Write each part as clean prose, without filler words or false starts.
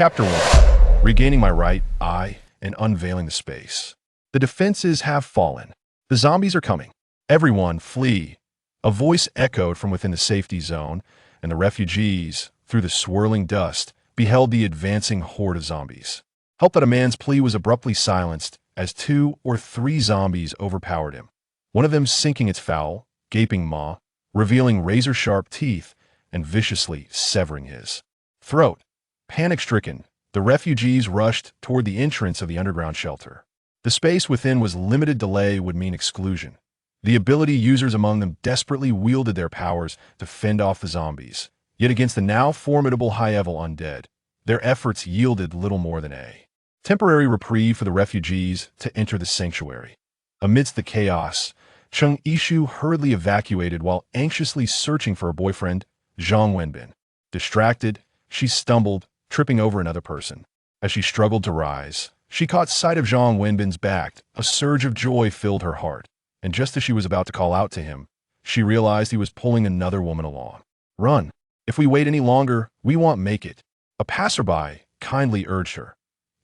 Chapter 1. Regaining my right eye and unveiling the space. The defenses have fallen. The zombies are coming. Everyone flee. A voice echoed from within the safety zone, and the refugees, through the swirling dust, beheld the advancing horde of zombies. Help that a man's plea was abruptly silenced as 2 or 3 zombies overpowered him. One of them sinking its foul, gaping maw, revealing razor-sharp teeth and viciously severing his throat. Panic-stricken, the refugees rushed toward the entrance of the underground shelter. The space within was limited. Delay would mean exclusion. The ability users among them desperately wielded their powers to fend off the zombies. Yet against the now formidable high-level undead, their efforts yielded little more than a temporary reprieve for the refugees to enter the sanctuary. Amidst the chaos, Chung-Ishu hurriedly evacuated while anxiously searching for her boyfriend, Zhang Wenbin. Distracted, she stumbled, tripping over another person. As she struggled to rise, she caught sight of Zhang Wenbin's back. A surge of joy filled her heart, and just as she was about to call out to him, she realized he was pulling another woman along. "Run! If we wait any longer, we won't make it," a passerby kindly urged her.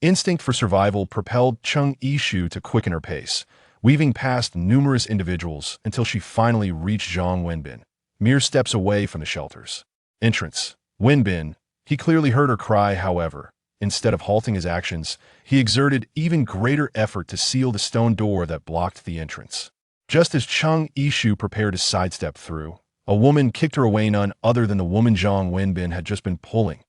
Instinct for survival propelled Chung-Ishu to quicken her pace, weaving past numerous individuals until she finally reached Zhang Wenbin, mere steps away from the shelter's entrance. Wenbin, he clearly heard her cry. However, instead of halting his actions, he exerted even greater effort to seal the stone door that blocked the entrance. Just as Chung-Ishu prepared to sidestep through, a woman kicked her away, none other than the woman Zhang Wenbin had just been pulling.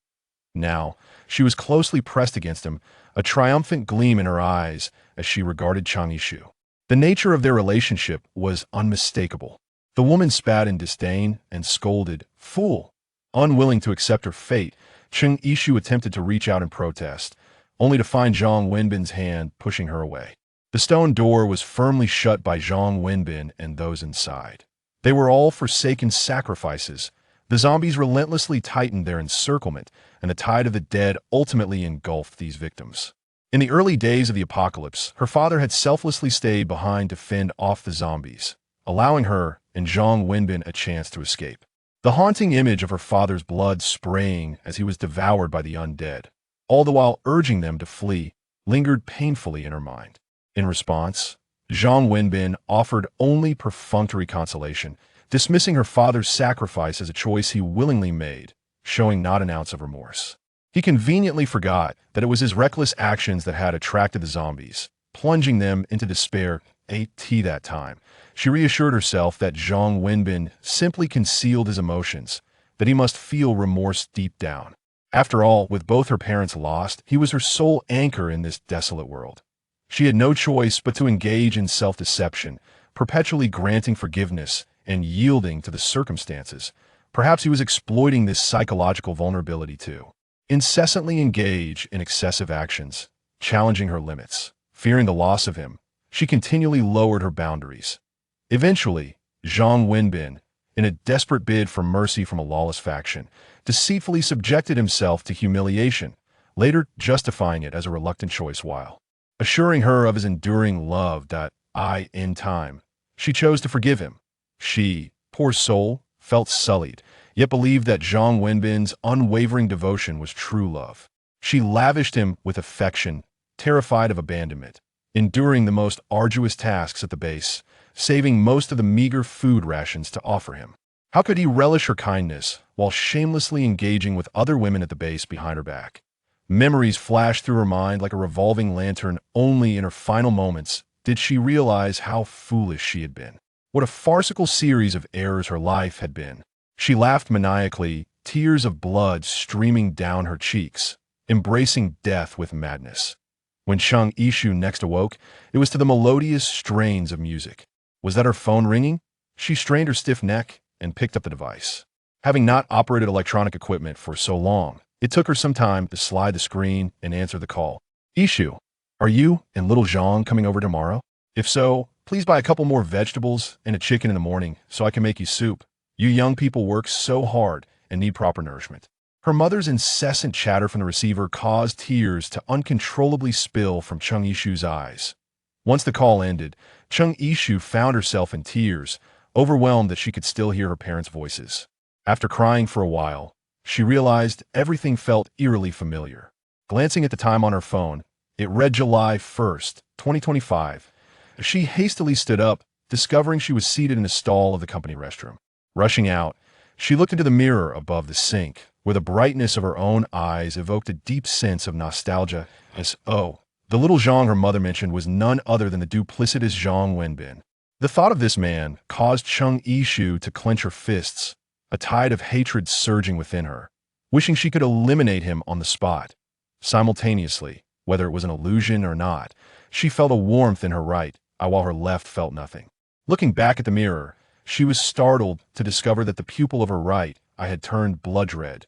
Now, she was closely pressed against him, a triumphant gleam in her eyes as she regarded Chung-Ishu. The nature of their relationship was unmistakable. The woman spat in disdain and scolded, "Fool!" Unwilling to accept her fate, Chung-Ishu attempted to reach out in protest, only to find Zhang Wenbin's hand pushing her away. The stone door was firmly shut by Zhang Wenbin and those inside. They were all forsaken sacrifices. The zombies relentlessly tightened their encirclement, and the tide of the dead ultimately engulfed these victims. In the early days of the apocalypse, her father had selflessly stayed behind to fend off the zombies, allowing her and Zhang Wenbin a chance to escape. The haunting image of her father's blood spraying as he was devoured by the undead, all the while urging them to flee, lingered painfully in her mind. In response, Zhang Wenbin offered only perfunctory consolation, dismissing her father's sacrifice as a choice he willingly made, showing not an ounce of remorse. He conveniently forgot that it was his reckless actions that had attracted the zombies, plunging them into despair. That time, she reassured herself that Zhang Wenbin simply concealed his emotions, that he must feel remorse deep down. After all, with both her parents lost, he was her sole anchor in this desolate world. She had no choice but to engage in self-deception, perpetually granting forgiveness and yielding to the circumstances. Perhaps he was exploiting this psychological vulnerability to incessantly engage in excessive actions, challenging her limits. Fearing the loss of him, she continually lowered her boundaries. Eventually, Zhang Wenbin, in a desperate bid for mercy from a lawless faction, deceitfully subjected himself to humiliation, later justifying it as a reluctant choice while assuring her of his enduring love. In time, she chose to forgive him. She, poor soul, felt sullied, yet believed that Zhang Wenbin's unwavering devotion was true love. She lavished him with affection, terrified of abandonment, enduring the most arduous tasks at the base, saving most of the meager food rations to offer him. How could he relish her kindness while shamelessly engaging with other women at the base behind her back? Memories flashed through her mind like a revolving lantern. Only in her final moments did she realize how foolish she had been. What a farcical series of errors her life had been. She laughed maniacally, tears of blood streaming down her cheeks, embracing death with madness. When Chung-Ishu next awoke, it was to the melodious strains of music. Was that her phone ringing? She strained her stiff neck and picked up the device. Having not operated electronic equipment for so long, it took her some time to slide the screen and answer the call. "Ishu, are you and little Zhang coming over tomorrow? If so, please buy a couple more vegetables and a chicken in the morning so I can make you soup. You young people work so hard and need proper nourishment." Her mother's incessant chatter from the receiver caused tears to uncontrollably spill from Chung-Ishu's eyes. Once the call ended, Chung-Ishu found herself in tears, overwhelmed that she could still hear her parents' voices. After crying for a while, she realized everything felt eerily familiar. Glancing at the time on her phone, it read July 1st, 2025. She hastily stood up, discovering she was seated in a stall of the company restroom. Rushing out, she looked into the mirror above the sink, where the brightness of her own eyes evoked a deep sense of nostalgia as, oh, the little Zhang her mother mentioned was none other than the duplicitous Zhang Wenbin. The thought of this man caused Cheng Yishu to clench her fists, a tide of hatred surging within her, wishing she could eliminate him on the spot. Simultaneously, whether it was an illusion or not, she felt a warmth in her right eye while her left felt nothing. Looking back at the mirror, she was startled to discover that the pupil of her right eye had turned blood red.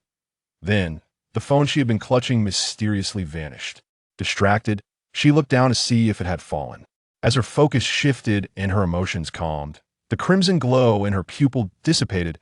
Then, the phone she had been clutching mysteriously vanished. Distracted, she looked down to see if it had fallen. As her focus shifted and her emotions calmed, the crimson glow in her pupil dissipated.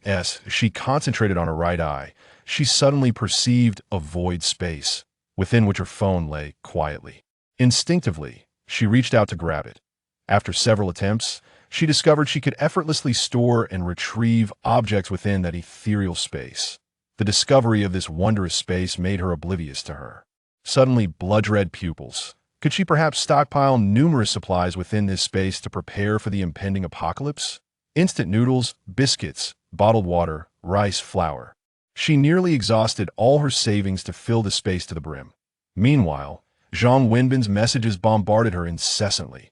As she concentrated on her right eye, she suddenly perceived a void space, within which her phone lay quietly. Instinctively, she reached out to grab it. After several attempts, she discovered she could effortlessly store and retrieve objects within that ethereal space. The discovery of this wondrous space made her oblivious to her. Suddenly, blood-red pupils. Could she perhaps stockpile numerous supplies within this space to prepare for the impending apocalypse? Instant noodles, biscuits, bottled water, rice, flour. She nearly exhausted all her savings to fill the space to the brim. Meanwhile, Zhang Wenbin's messages bombarded her incessantly.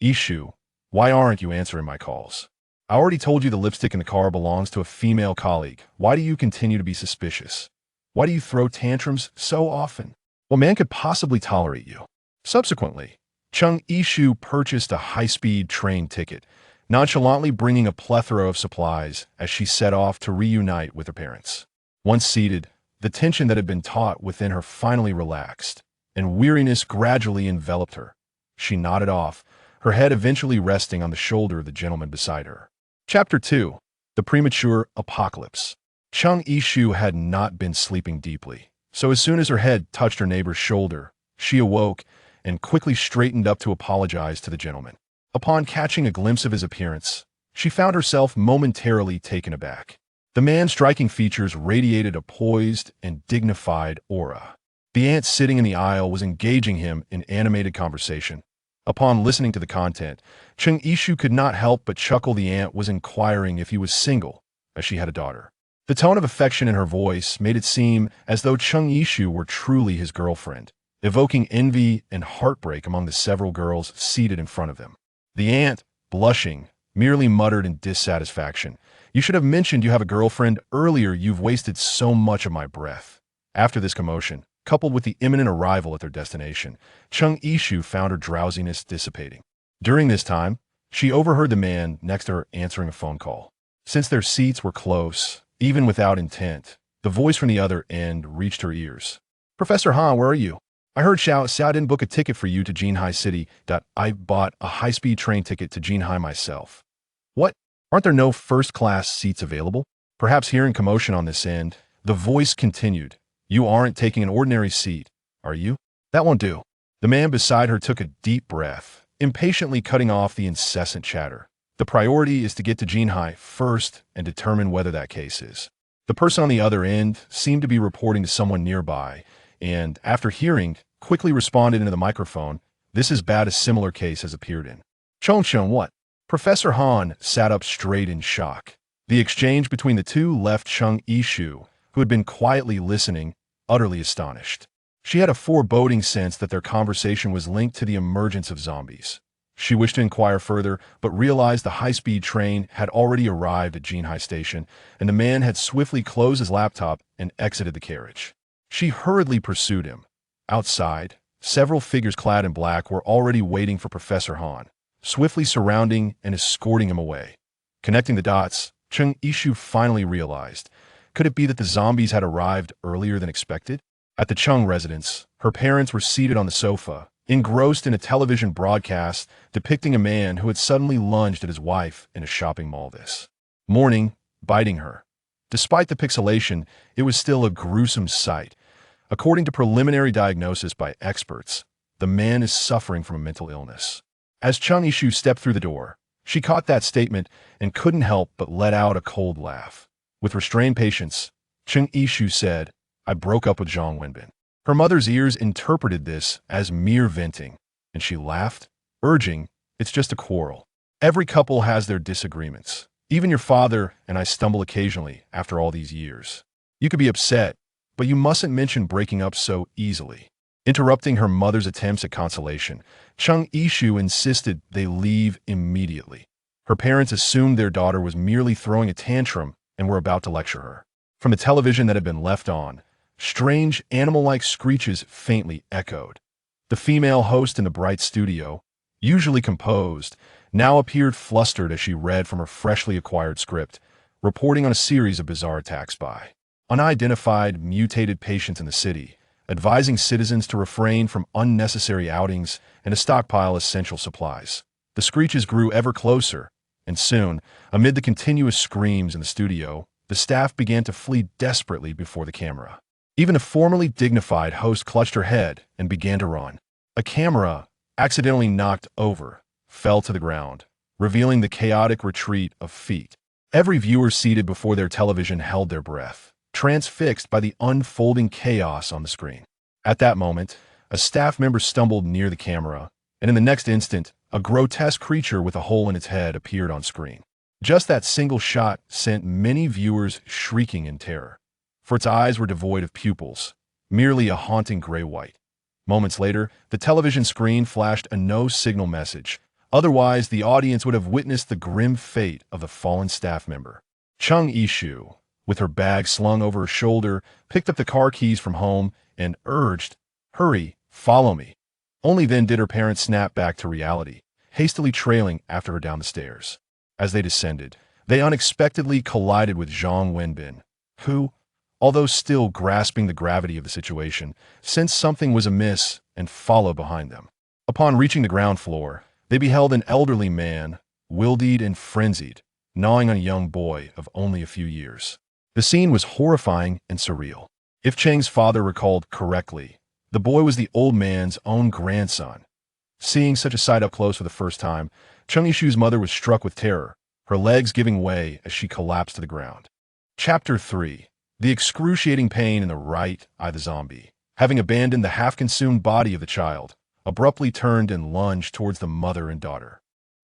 Ishu, why aren't you answering my calls? I already told you the lipstick in the car belongs to a female colleague. Why do you continue to be suspicious? Why do you throw tantrums so often? What man could possibly tolerate you? Subsequently, Cheng Yishu purchased a high-speed train ticket, nonchalantly bringing a plethora of supplies as she set off to reunite with her parents. Once seated, the tension that had been taut within her finally relaxed, and weariness gradually enveloped her. She nodded off, her head eventually resting on the shoulder of the gentleman beside her. Chapter 2. The Premature Apocalypse. Cheng Yishu had not been sleeping deeply, so as soon as her head touched her neighbor's shoulder, she awoke and quickly straightened up to apologize to the gentleman. Upon catching a glimpse of his appearance, she found herself momentarily taken aback. The man's striking features radiated a poised and dignified aura. The ant sitting in the aisle was engaging him in animated conversation. Upon listening to the content, Cheng Yishu could not help but chuckle. The ant was inquiring if he was single, as she had a daughter. The tone of affection in her voice made it seem as though Cheng Yishu were truly his girlfriend, evoking envy and heartbreak among the several girls seated in front of them. The ant, blushing, merely muttered in dissatisfaction, "You should have mentioned you have a girlfriend earlier. You've wasted so much of my breath." After this commotion, coupled with the imminent arrival at their destination, Cheng Yishu found her drowsiness dissipating. During this time, she overheard the man next to her answering a phone call. Since their seats were close, even without intent, the voice from the other end reached her ears. "Professor Han, where are you? I heard Xiao didn't book a ticket for you to Jinhai City. I bought a high-speed train ticket to Jinhai myself." "What? Aren't there no first-class seats available?" Perhaps hearing commotion on this end, the voice continued. "You aren't taking an ordinary seat, are you? That won't do." The man beside her took a deep breath, impatiently cutting off the incessant chatter. "The priority is to get to Jinhai first and determine whether that case is." The person on the other end seemed to be reporting to someone nearby, and, after hearing, quickly responded into the microphone, "This is bad. A similar case has appeared in." "Chongcheng, what?" Professor Han sat up straight in shock. The exchange between the two left Cheng Yishu, who had been quietly listening, utterly astonished. She had a foreboding sense that their conversation was linked to the emergence of zombies. She wished to inquire further, but realized the high-speed train had already arrived at Jinhai Station, and the man had swiftly closed his laptop and exited the carriage. She hurriedly pursued him. Outside, several figures clad in black were already waiting for Professor Han, swiftly surrounding and escorting him away. Connecting the dots, Cheng Yishu finally realized, could it be that the zombies had arrived earlier than expected? At the Cheng residence, her parents were seated on the sofa, engrossed in a television broadcast depicting a man who had suddenly lunged at his wife in a shopping mall this morning, biting her. Despite the pixelation, it was still a gruesome sight. According to preliminary diagnosis by experts, the man is suffering from a mental illness. As Cheng Yishu stepped through the door, she caught that statement and couldn't help but let out a cold laugh. With restrained patience, Cheng Yishu said, "I broke up with Zhang Wenbin." Her mother's ears interpreted this as mere venting, and she laughed, urging, "It's just a quarrel. Every couple has their disagreements. Even your father and I stumble occasionally after all these years. You could be upset, but you mustn't mention breaking up so easily." Interrupting her mother's attempts at consolation, Chung-Ishu insisted they leave immediately. Her parents assumed their daughter was merely throwing a tantrum and were about to lecture her. From the television that had been left on, strange animal-like screeches faintly echoed. The female host in the bright studio, usually composed, now appeared flustered as she read from her freshly acquired script, reporting on a series of bizarre attacks by unidentified, mutated patients in the city, advising citizens to refrain from unnecessary outings and to stockpile essential supplies. The screeches grew ever closer, and soon, amid the continuous screams in the studio, the staff began to flee desperately before the camera. Even a formerly dignified host clutched her head and began to run. A camera, accidentally knocked over, fell to the ground, revealing the chaotic retreat of feet. Every viewer seated before their television held their breath, transfixed by the unfolding chaos on the screen. At that moment, a staff member stumbled near the camera, and in the next instant, a grotesque creature with a hole in its head appeared on screen. Just that single shot sent many viewers shrieking in terror, for its eyes were devoid of pupils, merely a haunting gray-white. Moments later, the television screen flashed a no-signal message. Otherwise, the audience would have witnessed the grim fate of the fallen staff member. Chung-Ishu, with her bag slung over her shoulder, picked up the car keys from home and urged, "Hurry, follow me." Only then did her parents snap back to reality, hastily trailing after her down the stairs. As they descended, they unexpectedly collided with Zhang Wenbin, who, although still grasping the gravity of the situation, sensed something was amiss and followed behind them. Upon reaching the ground floor, they beheld an elderly man, wildeed and frenzied, gnawing on a young boy of only a few years. The scene was horrifying and surreal. If Cheng's father recalled correctly, the boy was the old man's own grandson. Seeing such a sight up close for the first time, Chung-Ishu's mother was struck with terror, her legs giving way as she collapsed to the ground. Chapter 3. The excruciating pain in the right eye. The zombie, having abandoned the half-consumed body of the child, abruptly turned and lunged towards the mother and daughter.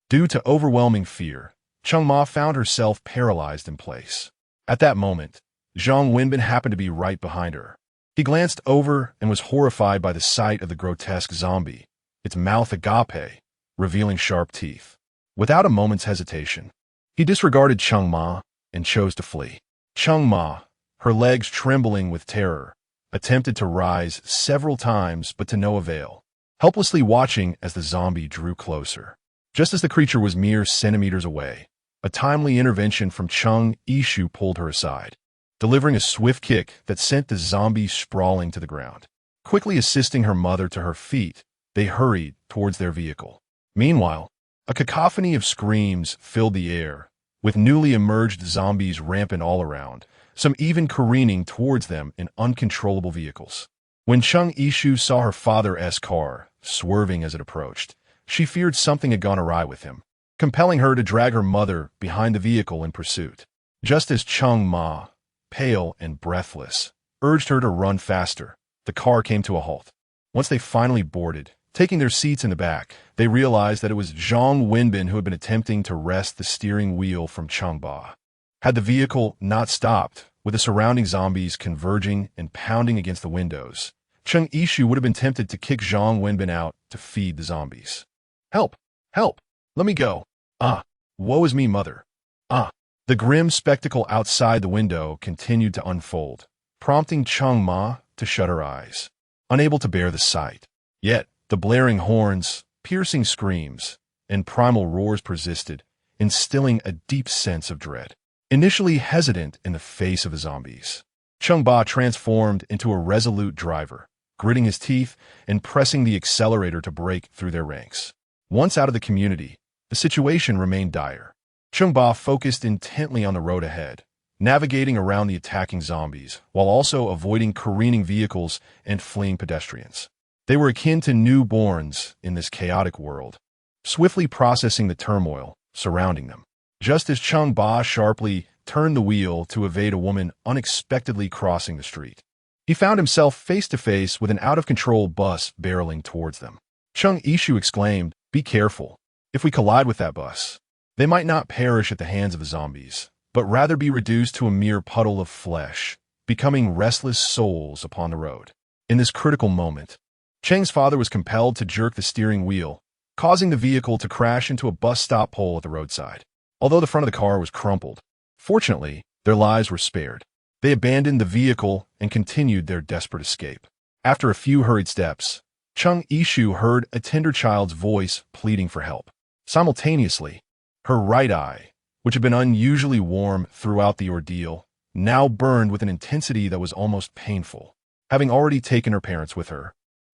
Due to overwhelming fear, Chung Ma found herself paralyzed in place. At that moment, Zhang Wenbin happened to be right behind her. He glanced over and was horrified by the sight of the grotesque zombie, its mouth agape, revealing sharp teeth. Without a moment's hesitation, he disregarded Chung Ma and chose to flee. Chung Ma, her legs trembling with terror, attempted to rise several times but to no avail, helplessly watching as the zombie drew closer. Just as the creature was mere centimeters away, a timely intervention from Chung-Ishu pulled her aside, delivering a swift kick that sent the zombie sprawling to the ground. Quickly assisting her mother to her feet, they hurried towards their vehicle. Meanwhile, a cacophony of screams filled the air, with newly emerged zombies rampant all around, some even careening towards them in uncontrollable vehicles. When Chung-Ishu saw her father's car swerving as it approached, she feared something had gone awry with him, compelling her to drag her mother behind the vehicle in pursuit. Just as Chung Ma, pale and breathless, urged her to run faster, the car came to a halt. Once they finally boarded, taking their seats in the back, they realized that it was Zhang Wenbin who had been attempting to wrest the steering wheel from Chung Ba. Had the vehicle not stopped, with the surrounding zombies converging and pounding against the windows, Chung-Ishu would have been tempted to kick Zhang Wenbin out to feed the zombies. "Help! Help! Let me go! Ah! Woe is me, mother! Ah!" The grim spectacle outside the window continued to unfold, prompting Chung Ma to shut her eyes, unable to bear the sight. Yet, the blaring horns, piercing screams, and primal roars persisted, instilling a deep sense of dread. Initially hesitant in the face of the zombies, Chung Ba transformed into a resolute driver, gritting his teeth and pressing the accelerator to break through their ranks. Once out of the community, the situation remained dire. Chung Ba focused intently on the road ahead, navigating around the attacking zombies, while also avoiding careening vehicles and fleeing pedestrians. They were akin to newborns in this chaotic world, swiftly processing the turmoil surrounding them. Just as Chung Ba sharply turned the wheel to evade a woman unexpectedly crossing the street, he found himself face to face with an out-of-control bus barreling towards them. Chung Ishu exclaimed, "Be careful. If we collide with that bus, they might not perish at the hands of the zombies, but rather be reduced to a mere puddle of flesh, becoming restless souls upon the road." In this critical moment, Cheng's father was compelled to jerk the steering wheel, causing the vehicle to crash into a bus stop pole at the roadside. Although the front of the car was crumpled, fortunately, their lives were spared. They abandoned the vehicle and continued their desperate escape. After a few hurried steps, Chung Ishu heard a tender child's voice pleading for help. Simultaneously, her right eye, which had been unusually warm throughout the ordeal, now burned with an intensity that was almost painful. Having already taken her parents with her,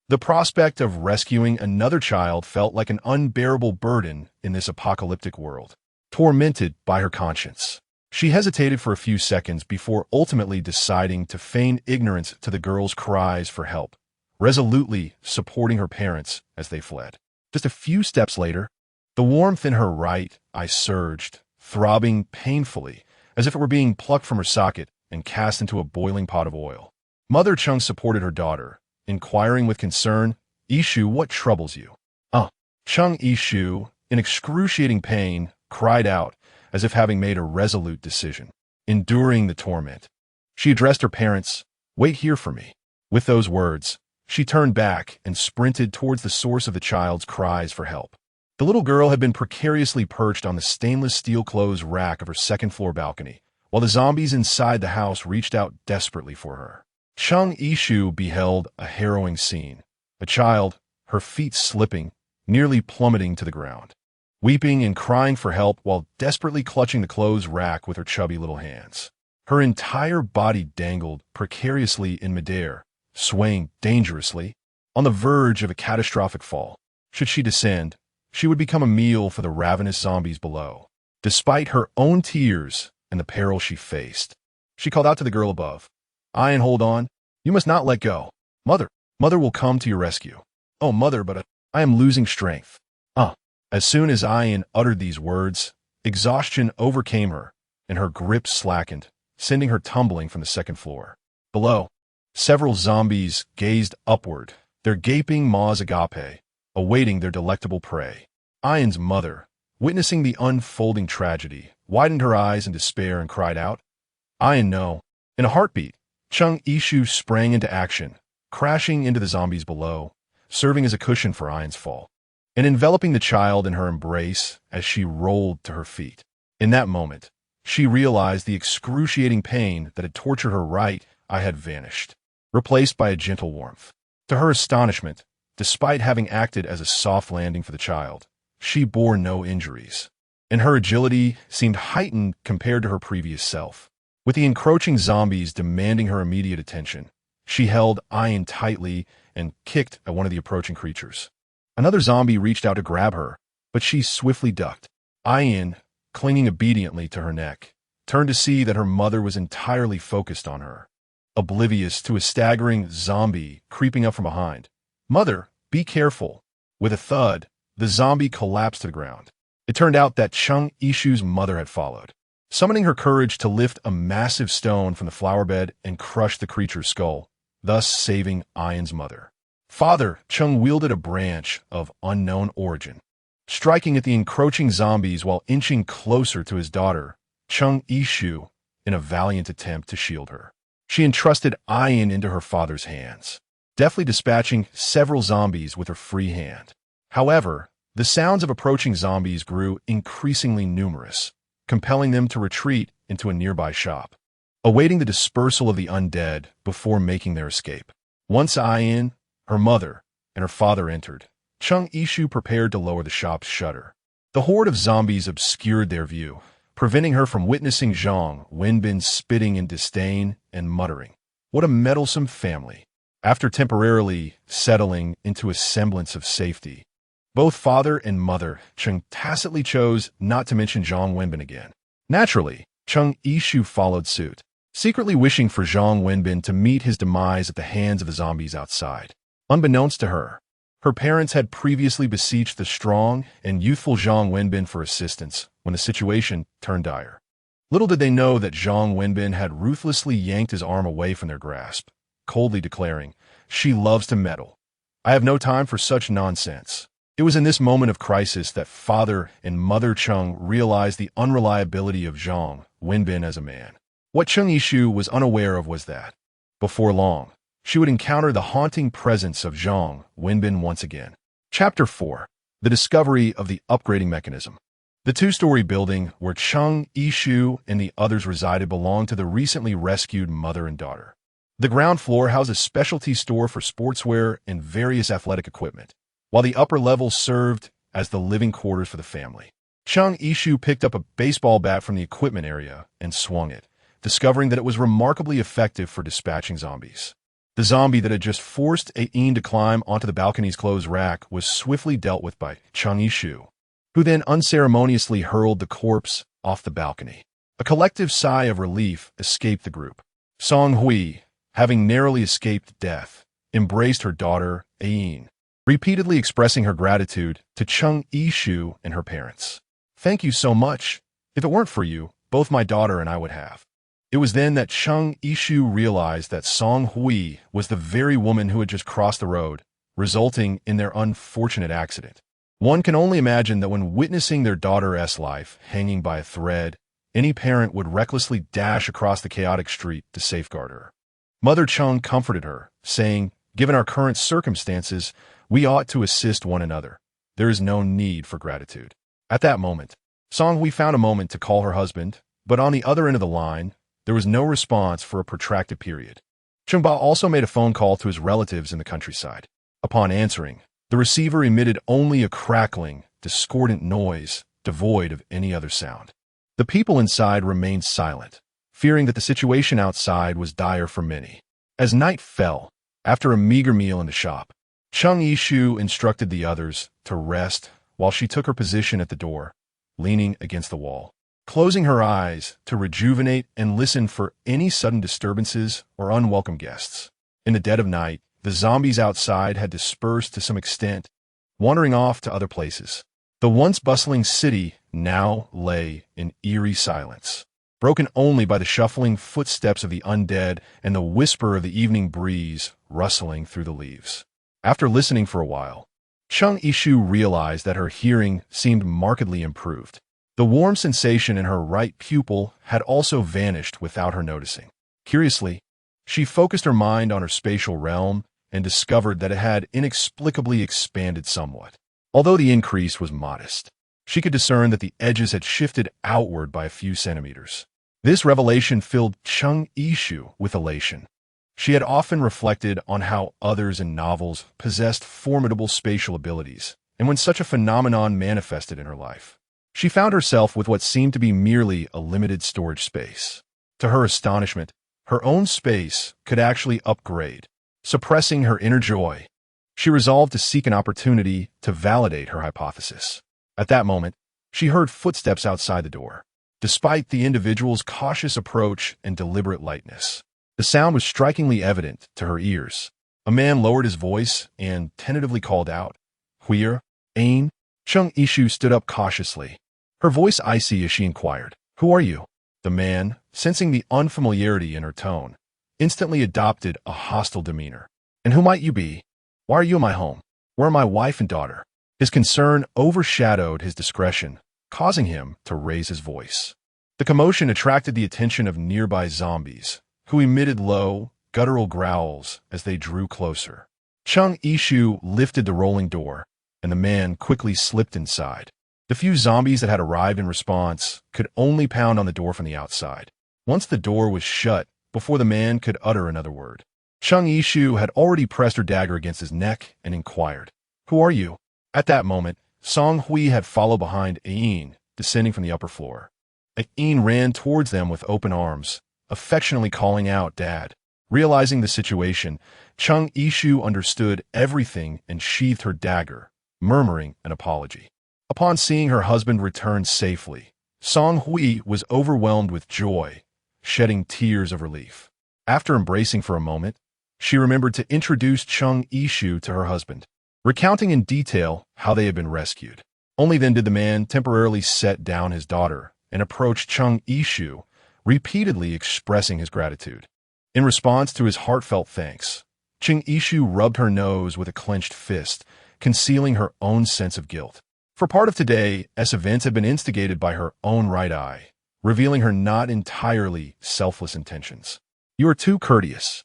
the prospect of rescuing another child felt like an unbearable burden in this apocalyptic world. Tormented by her conscience, she hesitated for a few seconds before ultimately deciding to feign ignorance to the girl's cries for help, resolutely supporting her parents as they fled. Just a few steps later, the warmth in her right eye surged, throbbing painfully, as if it were being plucked from her socket and cast into a boiling pot of oil. Mother Chung supported her daughter, inquiring with concern, "Ishu, what troubles you?" Chung Ishu, in excruciating pain, cried out, as if having made a resolute decision. Enduring the torment, she addressed her parents, "Wait here for me." With those words, she turned back and sprinted towards the source of the child's cries for help. The little girl had been precariously perched on the stainless steel clothes rack of her second-floor balcony, while the zombies inside the house reached out desperately for her. Chung Ishu beheld a harrowing scene. A child, her feet slipping, nearly plummeting to the ground, weeping and crying for help while desperately clutching the clothes rack with her chubby little hands. Her entire body dangled precariously in midair, swaying dangerously, on the verge of a catastrophic fall. Should she descend, she would become a meal for the ravenous zombies below. Despite her own tears and the peril she faced, she called out to the girl above, "Ian, hold on. You must not let go. Mother will come to your rescue." "Oh, Mother, but I am losing strength." As soon as Ian uttered these words, exhaustion overcame her, and her grip slackened, sending her tumbling from the second floor. Below, several zombies gazed upward, their gaping maws agape, awaiting their delectable prey. Ian's mother, witnessing the unfolding tragedy, widened her eyes in despair and cried out, "Ian, no." In a heartbeat, Chung Ishu sprang into action, crashing into the zombies below, serving as a cushion for Ian's fall, and enveloping the child in her embrace as she rolled to her feet. In that moment, she realized the excruciating pain that had tortured her right eye had vanished, replaced by a gentle warmth. To her astonishment, despite having acted as a soft landing for the child, she bore no injuries, and her agility seemed heightened compared to her previous self. With the encroaching zombies demanding her immediate attention, she held Ian tightly and kicked at one of the approaching creatures. Another zombie reached out to grab her, but she swiftly ducked. Ian, clinging obediently to her neck, turned to see that her mother was entirely focused on her, oblivious to a staggering zombie creeping up from behind. "Mother, be careful." With a thud, the zombie collapsed to the ground. It turned out that Chung Ishu's mother had followed, summoning her courage to lift a massive stone from the flower bed and crush the creature's skull, thus saving Ian's mother. Father Chung wielded a branch of unknown origin, striking at the encroaching zombies while inching closer to his daughter, Chung Ishu, in a valiant attempt to shield her. She entrusted Ian into her father's hands, deftly dispatching several zombies with her free hand. However, the sounds of approaching zombies grew increasingly numerous, compelling them to retreat into a nearby shop, awaiting the dispersal of the undead before making their escape. Once Ian, her mother, and her father entered, Chung Ishu prepared to lower the shop's shutter. The horde of zombies obscured their view, preventing her from witnessing Zhang Wenbin spitting in disdain and muttering, "What a meddlesome family." After temporarily settling into a semblance of safety, both father and mother Chung tacitly chose not to mention Zhang Wenbin again. Naturally, Chung Ishu followed suit, secretly wishing for Zhang Wenbin to meet his demise at the hands of the zombies outside. Unbeknownst to her, her parents had previously beseeched the strong and youthful Zhang Wenbin for assistance when the situation turned dire. Little did they know that Zhang Wenbin had ruthlessly yanked his arm away from their grasp, coldly declaring, "She loves to meddle. I have no time for such nonsense." It was in this moment of crisis that Father and Mother Chung realized the unreliability of Zhang Wenbin as a man. What Chung Yishu was unaware of was that, before long, she would encounter the haunting presence of Zhang Wenbin once again. Chapter 4. The Discovery of the Upgrading Mechanism. The two-story building where Chung Yishu and the others resided belonged to the recently rescued mother and daughter. The ground floor housed a specialty store for sportswear and various athletic equipment, while the upper level served as the living quarters for the family. Chung Yishu picked up a baseball bat from the equipment area and swung it, discovering that it was remarkably effective for dispatching zombies. The zombie that had just forced Ain to climb onto the balcony's clothes rack was swiftly dealt with by Chung Yishu, who then unceremoniously hurled the corpse off the balcony. A collective sigh of relief escaped the group. Song Hui, having narrowly escaped death, embraced her daughter, Ain, repeatedly expressing her gratitude to Chung Yishu and her parents. "Thank you so much. If it weren't for you, both my daughter and I would have." It was then that Chung Yishu realized that Song Hui was the very woman who had just crossed the road, resulting in their unfortunate accident. One can only imagine that when witnessing their daughter's life hanging by a thread, any parent would recklessly dash across the chaotic street to safeguard her. Mother Chung comforted her, saying, "Given our current circumstances, we ought to assist one another. There is no need for gratitude." At that moment, Song Hui found a moment to call her husband, but on the other end of the line, there was no response for a protracted period. Chungba also made a phone call to his relatives in the countryside. Upon answering, the receiver emitted only a crackling, discordant noise, devoid of any other sound. The people inside remained silent, fearing that the situation outside was dire for many. As night fell, after a meager meal in the shop, Chung Yishu instructed the others to rest while she took her position at the door, leaning against the wall, closing her eyes to rejuvenate and listen for any sudden disturbances or unwelcome guests. In the dead of night, the zombies outside had dispersed to some extent, wandering off to other places. The once bustling city now lay in eerie silence, broken only by the shuffling footsteps of the undead and the whisper of the evening breeze rustling through the leaves. After listening for a while, Chung Yishu realized that her hearing seemed markedly improved. The warm sensation in her right pupil had also vanished without her noticing. Curiously, she focused her mind on her spatial realm and discovered that it had inexplicably expanded somewhat. Although the increase was modest, she could discern that the edges had shifted outward by a few centimeters. This revelation filled Chung Yishu with elation. She had often reflected on how others in novels possessed formidable spatial abilities, and when such a phenomenon manifested in her life, she found herself with what seemed to be merely a limited storage space. To her astonishment, her own space could actually upgrade, suppressing her inner joy. She resolved to seek an opportunity to validate her hypothesis. At that moment, she heard footsteps outside the door. Despite the individual's cautious approach and deliberate lightness, the sound was strikingly evident to her ears. A man lowered his voice and tentatively called out, "Huir, Ain?" Chung Yishu stood up cautiously, her voice icy as she inquired, "Who are you?" The man, sensing the unfamiliarity in her tone, instantly adopted a hostile demeanor. "And who might you be? Why are you in my home? Where are my wife and daughter?" His concern overshadowed his discretion, causing him to raise his voice. The commotion attracted the attention of nearby zombies, who emitted low, guttural growls as they drew closer. Chung Yishu lifted the rolling door, and the man quickly slipped inside. The few zombies that had arrived in response could only pound on the door from the outside. Once the door was shut, before the man could utter another word, Chung Yishu had already pressed her dagger against his neck and inquired, "Who are you?" At that moment, Song Hui had followed behind Ain, descending from the upper floor. Ain ran towards them with open arms, affectionately calling out, "Dad." Realizing the situation, Chung Yishu understood everything and sheathed her dagger, murmuring an apology. Upon seeing her husband return safely, Song Hui was overwhelmed with joy, shedding tears of relief. After embracing for a moment, she remembered to introduce Chung Yishu to her husband, recounting in detail how they had been rescued. Only then did the man temporarily set down his daughter and approach Chung Yishu, repeatedly expressing his gratitude. In response to his heartfelt thanks, Ching Ishu rubbed her nose with a clenched fist, concealing her own sense of guilt. For part of today, events had been instigated by her own right eye, revealing her not entirely selfless intentions. "You are too courteous.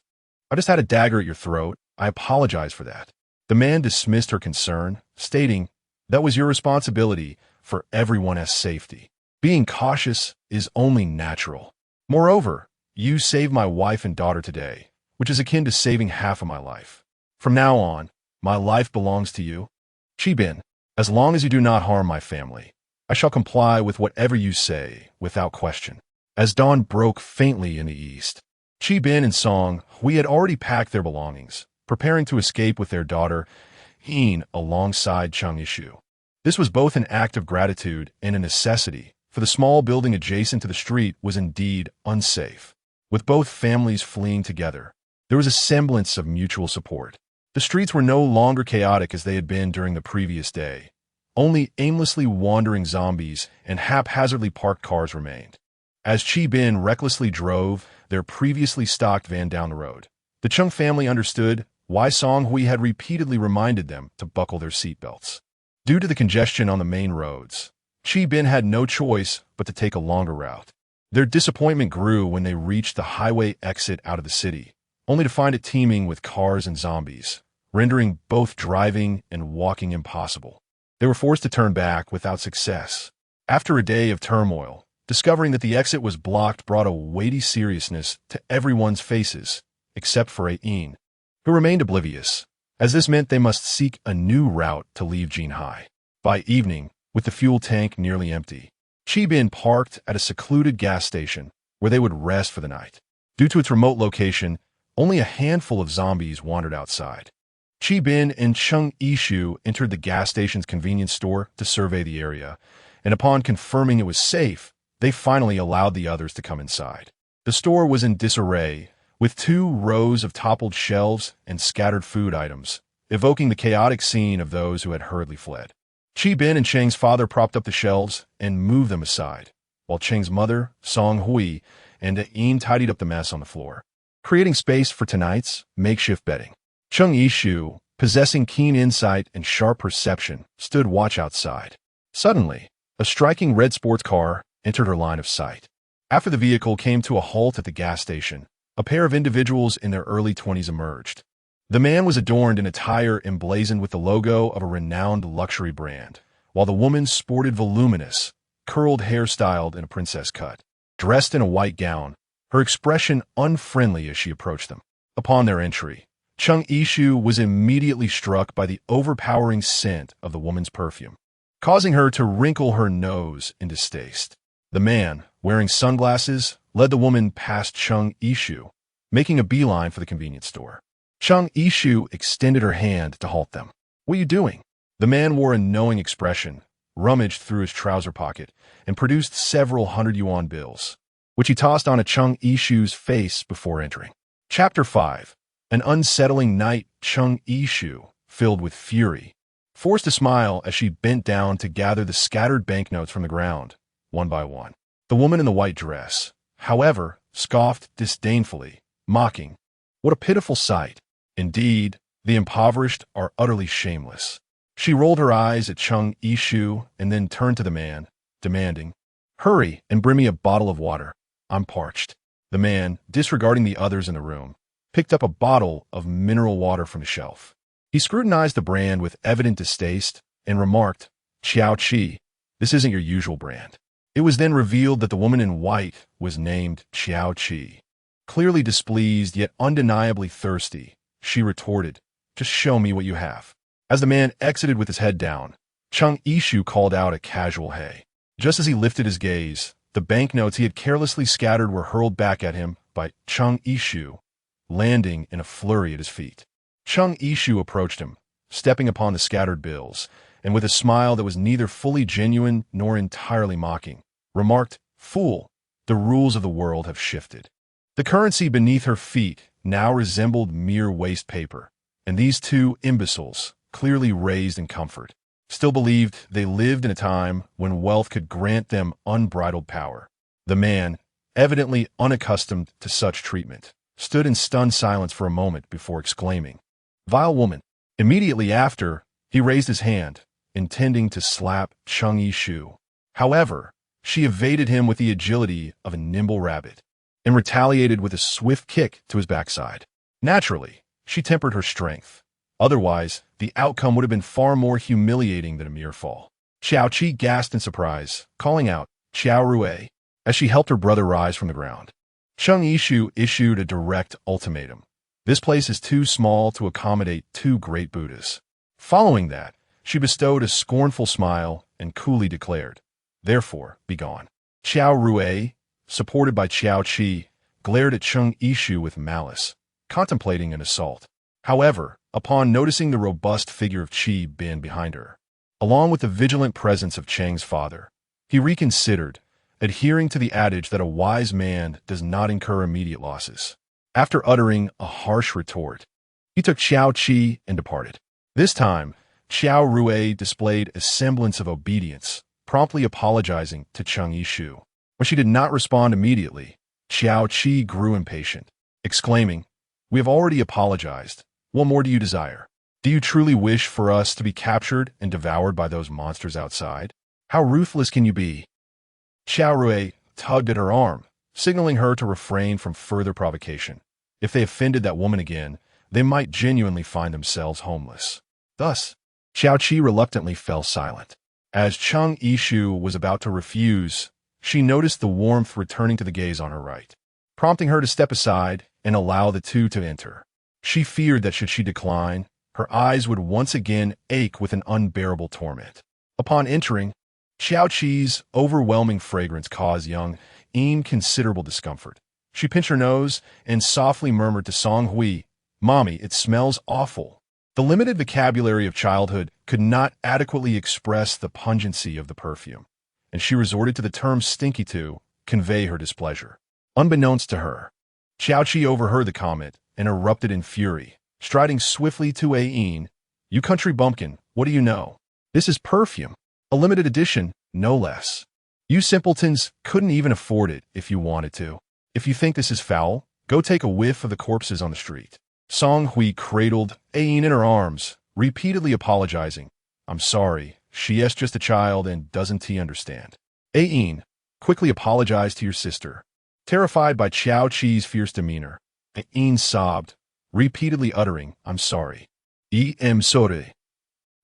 I just had a dagger at your throat. I apologize for that." The man dismissed her concern, stating, "That was your responsibility for everyone's safety. Being cautious is only natural. Moreover, you saved my wife and daughter today, which is akin to saving half of my life. From now on, my life belongs to you. Chi-bin, as long as you do not harm my family, I shall comply with whatever you say, without question." As dawn broke faintly in the east, Chi-bin and Song Hui had already packed their belongings, preparing to escape with their daughter, Heen, alongside Chung Ishu. This was both an act of gratitude and a necessity, for the small building adjacent to the street was indeed unsafe. With both families fleeing together, there was a semblance of mutual support. The streets were no longer chaotic as they had been during the previous day. Only aimlessly wandering zombies and haphazardly parked cars remained. As Chi-bin recklessly drove their previously stocked van down the road, the Chung family understood why Song Hui had repeatedly reminded them to buckle their seatbelts. Due to the congestion on the main roads, Chi-bin had no choice but to take a longer route. Their disappointment grew when they reached the highway exit out of the city, only to find it teeming with cars and zombies, rendering both driving and walking impossible. They were forced to turn back without success. After a day of turmoil, discovering that the exit was blocked brought a weighty seriousness to everyone's faces, except for Ain, who remained oblivious, as this meant they must seek a new route to leave Jinhai. By evening, with the fuel tank nearly empty, Chi-bin parked at a secluded gas station where they would rest for the night. Due to its remote location, only a handful of zombies wandered outside. Chi-bin and Chung Ishu entered the gas station's convenience store to survey the area, and upon confirming it was safe, they finally allowed the others to come inside. The store was in disarray, with 2 rows of toppled shelves and scattered food items, evoking the chaotic scene of those who had hurriedly fled. Chi-bin and Cheng's father propped up the shelves and moved them aside, while Cheng's mother, Song Hui, and Ain tidied up the mess on the floor, creating space for tonight's makeshift bedding. Chung Ishu, possessing keen insight and sharp perception, stood watch outside. Suddenly, a striking red sports car entered her line of sight. After the vehicle came to a halt at the gas station, a pair of individuals in their early 20s emerged. The man was adorned in attire emblazoned with the logo of a renowned luxury brand, while the woman sported voluminous, curled hair styled in a princess cut. Dressed in a white gown, her expression unfriendly as she approached them. Upon their entry, Chung Ishu was immediately struck by the overpowering scent of the woman's perfume, causing her to wrinkle her nose in distaste. The man, wearing sunglasses, led the woman past Chung Ishu, making a beeline for the convenience store. Chung Ishu extended her hand to halt them. "What are you doing?" The man wore a knowing expression, rummaged through his trouser pocket, and produced several 100 yuan bills, which he tossed on a Chung Ishu's face before entering. Chapter 5. An unsettling night. Chung Ishu, filled with fury, forced a smile as she bent down to gather the scattered banknotes from the ground, one by one. The woman in the white dress, however, scoffed disdainfully, mocking, "What a pitiful sight. Indeed, the impoverished are utterly shameless." She rolled her eyes at Chung Ishu and then turned to the man, demanding, "Hurry and bring me a bottle of water. I'm parched." The man, disregarding the others in the room, picked up a bottle of mineral water from the shelf. He scrutinized the brand with evident distaste and remarked, "Qiao Qi, this isn't your usual brand." It was then revealed that the woman in white was named Qiao Qi. Clearly displeased yet undeniably thirsty, she retorted, "Just show me what you have." As the man exited with his head down, Chung Ishu called out a casual hey. Just as he lifted his gaze, the banknotes he had carelessly scattered were hurled back at him by Chung Ishu, landing in a flurry at his feet. Chung Ishu approached him, stepping upon the scattered bills, and with a smile that was neither fully genuine nor entirely mocking, remarked, "Fool, the rules of the world have shifted." The currency beneath her feet now resembled mere waste paper, and these 2 imbeciles, clearly raised in comfort, still believed they lived in a time when wealth could grant them unbridled power. The man, evidently unaccustomed to such treatment, stood in stunned silence for a moment before exclaiming, "Vile woman!" Immediately after, he raised his hand, intending to slap Chung Yishu. However, she evaded him with the agility of a nimble rabbit and retaliated with a swift kick to his backside. Naturally, she tempered her strength. Otherwise, the outcome would have been far more humiliating than a mere fall. Xiao Qi gasped in surprise, calling out, "Xiao Rui," as she helped her brother rise from the ground. Chung Yishu issued a direct ultimatum. This place is too small to accommodate two great Buddhas. Following that, she bestowed a scornful smile and coolly declared, "Therefore, begone." Xiao Rui, supported by Xiao Qi, glared at Chung Yishu with malice, contemplating an assault. However, upon noticing the robust figure of Qi Bin behind her, along with the vigilant presence of Chang's father, he reconsidered, adhering to the adage that a wise man does not incur immediate losses. After uttering a harsh retort, he took Xiao Qi and departed. This time, Xiao Rui displayed a semblance of obedience, promptly apologizing to Chung Yishu. When she did not respond immediately, Xiao Qi grew impatient, exclaiming, "We have already apologized. What more do you desire? Do you truly wish for us to be captured and devoured by those monsters outside? How ruthless can you be?" Xiao Rui tugged at her arm, signaling her to refrain from further provocation. If they offended that woman again, they might genuinely find themselves homeless. Thus, Xiao Qi reluctantly fell silent. As Chung Yishu was about to refuse, she noticed the warmth returning to the gaze on her right, prompting her to step aside and allow the two to enter. She feared that should she decline, her eyes would once again ache with an unbearable torment. Upon entering, Xiao Qi's overwhelming fragrance caused young Eam considerable discomfort. She pinched her nose and softly murmured to Song Hui, "Mommy, it smells awful." The limited vocabulary of childhood could not adequately express the pungency of the perfume, and she resorted to the term stinky to convey her displeasure. Unbeknownst to her, Xiao Qi overheard the comment and erupted in fury, striding swiftly to Ayin. "You country bumpkin, what do you know? This is perfume, a limited edition, no less. You simpletons couldn't even afford it if you wanted to. If you think this is foul, go take a whiff of the corpses on the street." Song Hui cradled Ayin in her arms, repeatedly apologizing. "I'm sorry, she is just a child and doesn't understand." Ayin, quickly apologized to your sister. Terrified by Xiao Qi's fierce demeanor, Ayin sobbed, repeatedly uttering, "I'm sorry. I'm sorry."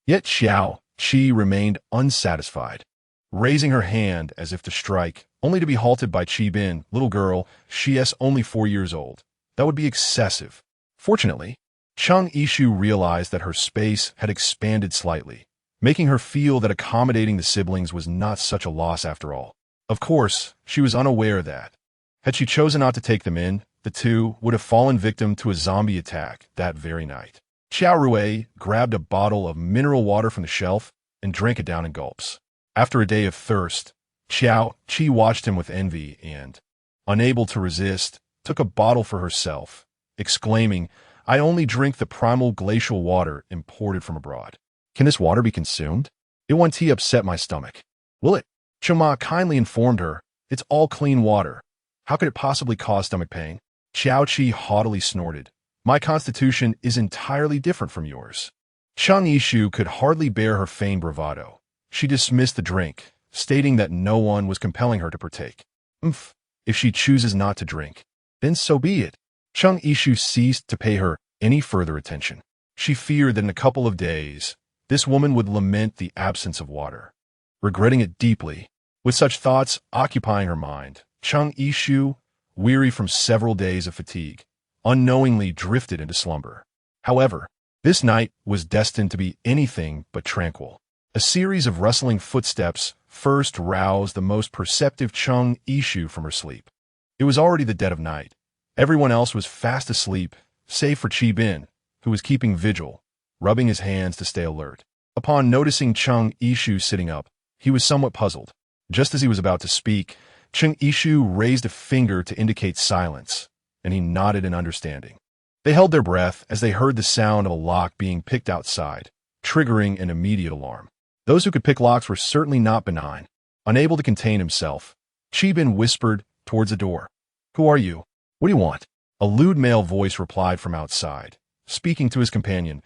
Yet Xiao Qi remained unsatisfied, raising her hand as if to strike, only to be halted by Qi Bin. "Little girl, she is only 4 years old. That would be excessive." Fortunately, Chung Yishu realized that her space had expanded slightly, making her feel that accommodating the siblings was not such a loss after all. Of course, she was unaware that, had she chosen not to take them in, the two would have fallen victim to a zombie attack that very night. Xiao Rui grabbed a bottle of mineral water from the shelf and drank it down in gulps. After a day of thirst, Xiao Qi watched him with envy and, unable to resist, took a bottle for herself, exclaiming, "I only drink the primal glacial water imported from abroad. Can this water be consumed? It won't upset my stomach. Will it?" Chuma kindly informed her, "It's all clean water. How could it possibly cause stomach pain?" Xiao Qi haughtily snorted, "My constitution is entirely different from yours." Chung Yishu could hardly bear her feigned bravado. She dismissed the drink, stating that no one was compelling her to partake. If she chooses not to drink, then so be it." Chung Yishu ceased to pay her any further attention. She feared that in a couple of days, this woman would lament the absence of water. Regretting it deeply, with such thoughts occupying her mind, Chung Yishu, weary from several days of fatigue, unknowingly drifted into slumber. However, this night was destined to be anything but tranquil. A series of rustling footsteps first roused the most perceptive Chung Yishu from her sleep. It was already the dead of night. Everyone else was fast asleep, save for Qi Bin, who was keeping vigil, rubbing his hands to stay alert. Upon noticing Chung Yishu sitting up, he was somewhat puzzled. Just as he was about to speak, Chung Yishu raised a finger to indicate silence, and he nodded in understanding. They held their breath as they heard the sound of a lock being picked outside, triggering an immediate alarm. Those who could pick locks were certainly not benign. Unable to contain himself, Qi Bin whispered towards the door, "Who are you? What do you want?" A lewd male voice replied from outside, speaking to his companion.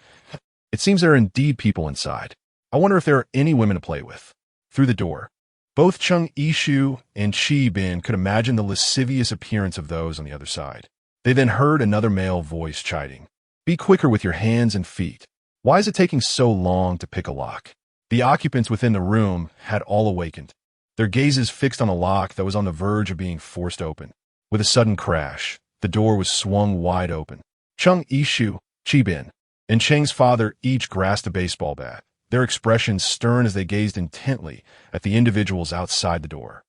It seems there are indeed people inside. I wonder if there are any women to play with. Through the door, both Chung Yishu and Qi Bin could imagine the lascivious appearance of those on the other side. They then heard another male voice chiding. Be quicker with your hands and feet. Why is it taking so long to pick a lock? The occupants within the room had all awakened, their gazes fixed on a lock that was on the verge of being forced open. With a sudden crash, the door was swung wide open. Chung Yishu, Qi Bin, and Cheng's father each grasped a baseball bat, their expressions stern as they gazed intently at the individuals outside the door.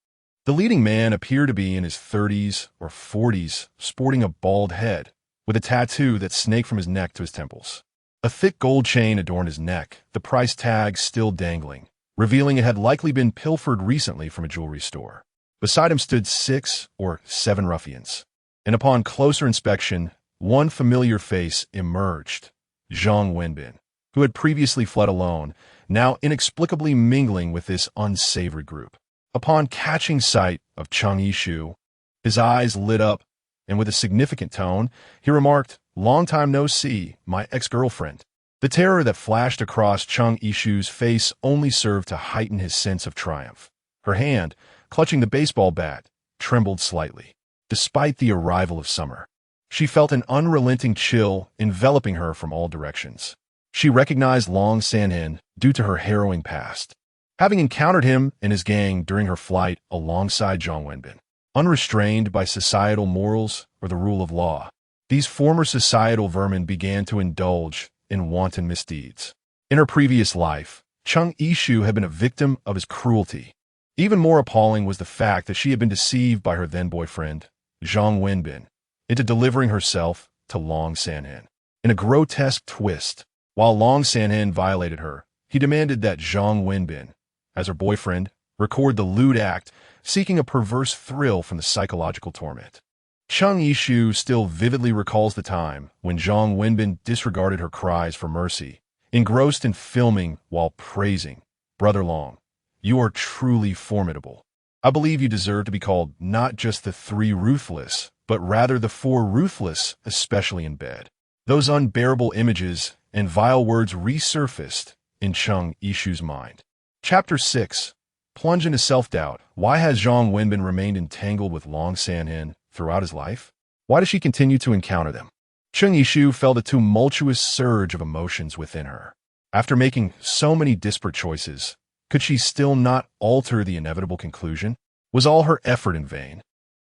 The leading man appeared to be in his 30s or 40s, sporting a bald head, with a tattoo that snaked from his neck to his temples. A thick gold chain adorned his neck, the price tag still dangling, revealing it had likely been pilfered recently from a jewelry store. Beside him stood 6 or 7 ruffians, and upon closer inspection, one familiar face emerged, Zhang Wenbin, who had previously fled alone, now inexplicably mingling with this unsavory group. Upon catching sight of Chung Yishu, his eyes lit up, and with a significant tone, he remarked, "Long time no see, my ex-girlfriend." The terror that flashed across Chung Yishu's face only served to heighten his sense of triumph. Her hand, clutching the baseball bat, trembled slightly. Despite the arrival of summer, she felt an unrelenting chill enveloping her from all directions. She recognized Long Sanhen due to her harrowing past, having encountered him and his gang during her flight alongside Zhang Wenbin. Unrestrained by societal morals or the rule of law, these former societal vermin began to indulge in wanton misdeeds. In her previous life, Chung Yishu had been a victim of his cruelty. Even more appalling was the fact that she had been deceived by her then-boyfriend, Zhang Wenbin, into delivering herself to Long Sanhen. In a grotesque twist, while Long Sanhen violated her, he demanded that Zhang Wenbin, as her boyfriend, record the lewd act, seeking a perverse thrill from the psychological torment. Chung Yishu still vividly recalls the time when Zhang Wenbin disregarded her cries for mercy, engrossed in filming while praising, "Brother Long, you are truly formidable. I believe you deserve to be called not just the 3 ruthless, but rather the 4 ruthless, especially in bed." Those unbearable images and vile words resurfaced in Chung Yishu's mind. Chapter 6. Plunge into self-doubt. Why has Zhang Wenbin remained entangled with Long Sanhen throughout his life? Why does she continue to encounter them? Chung Yishu felt a tumultuous surge of emotions within her. After making so many disparate choices, could she still not alter the inevitable conclusion? Was all her effort in vain?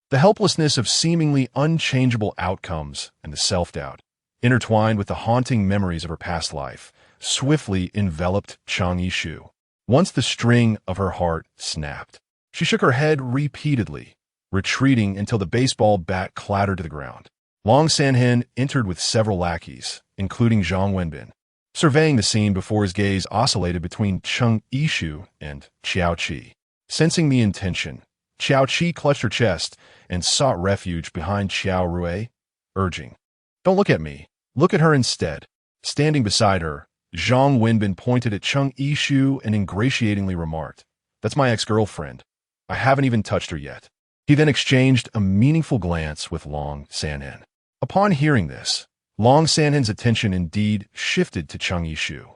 The helplessness of seemingly unchangeable outcomes and the self-doubt, intertwined with the haunting memories of her past life, swiftly enveloped Chung Yishu. Once the string of her heart snapped, she shook her head repeatedly, retreating until the baseball bat clattered to the ground. Long Sanhen entered with several lackeys, including Zhang Wenbin. Surveying the scene before his gaze oscillated between Chung Yishu and Qiao Qi. Sensing the intention, Qiao Qi clutched her chest and sought refuge behind Qiao Rui, urging, "Don't look at me. Look at her instead." Standing beside her, Zhang Wenbin pointed at Chung Yishu and ingratiatingly remarked, "That's my ex-girlfriend. I haven't even touched her yet." He then exchanged a meaningful glance with Long Sanhen. Upon hearing this, Long Sanhen's attention indeed shifted to Chung Yishu.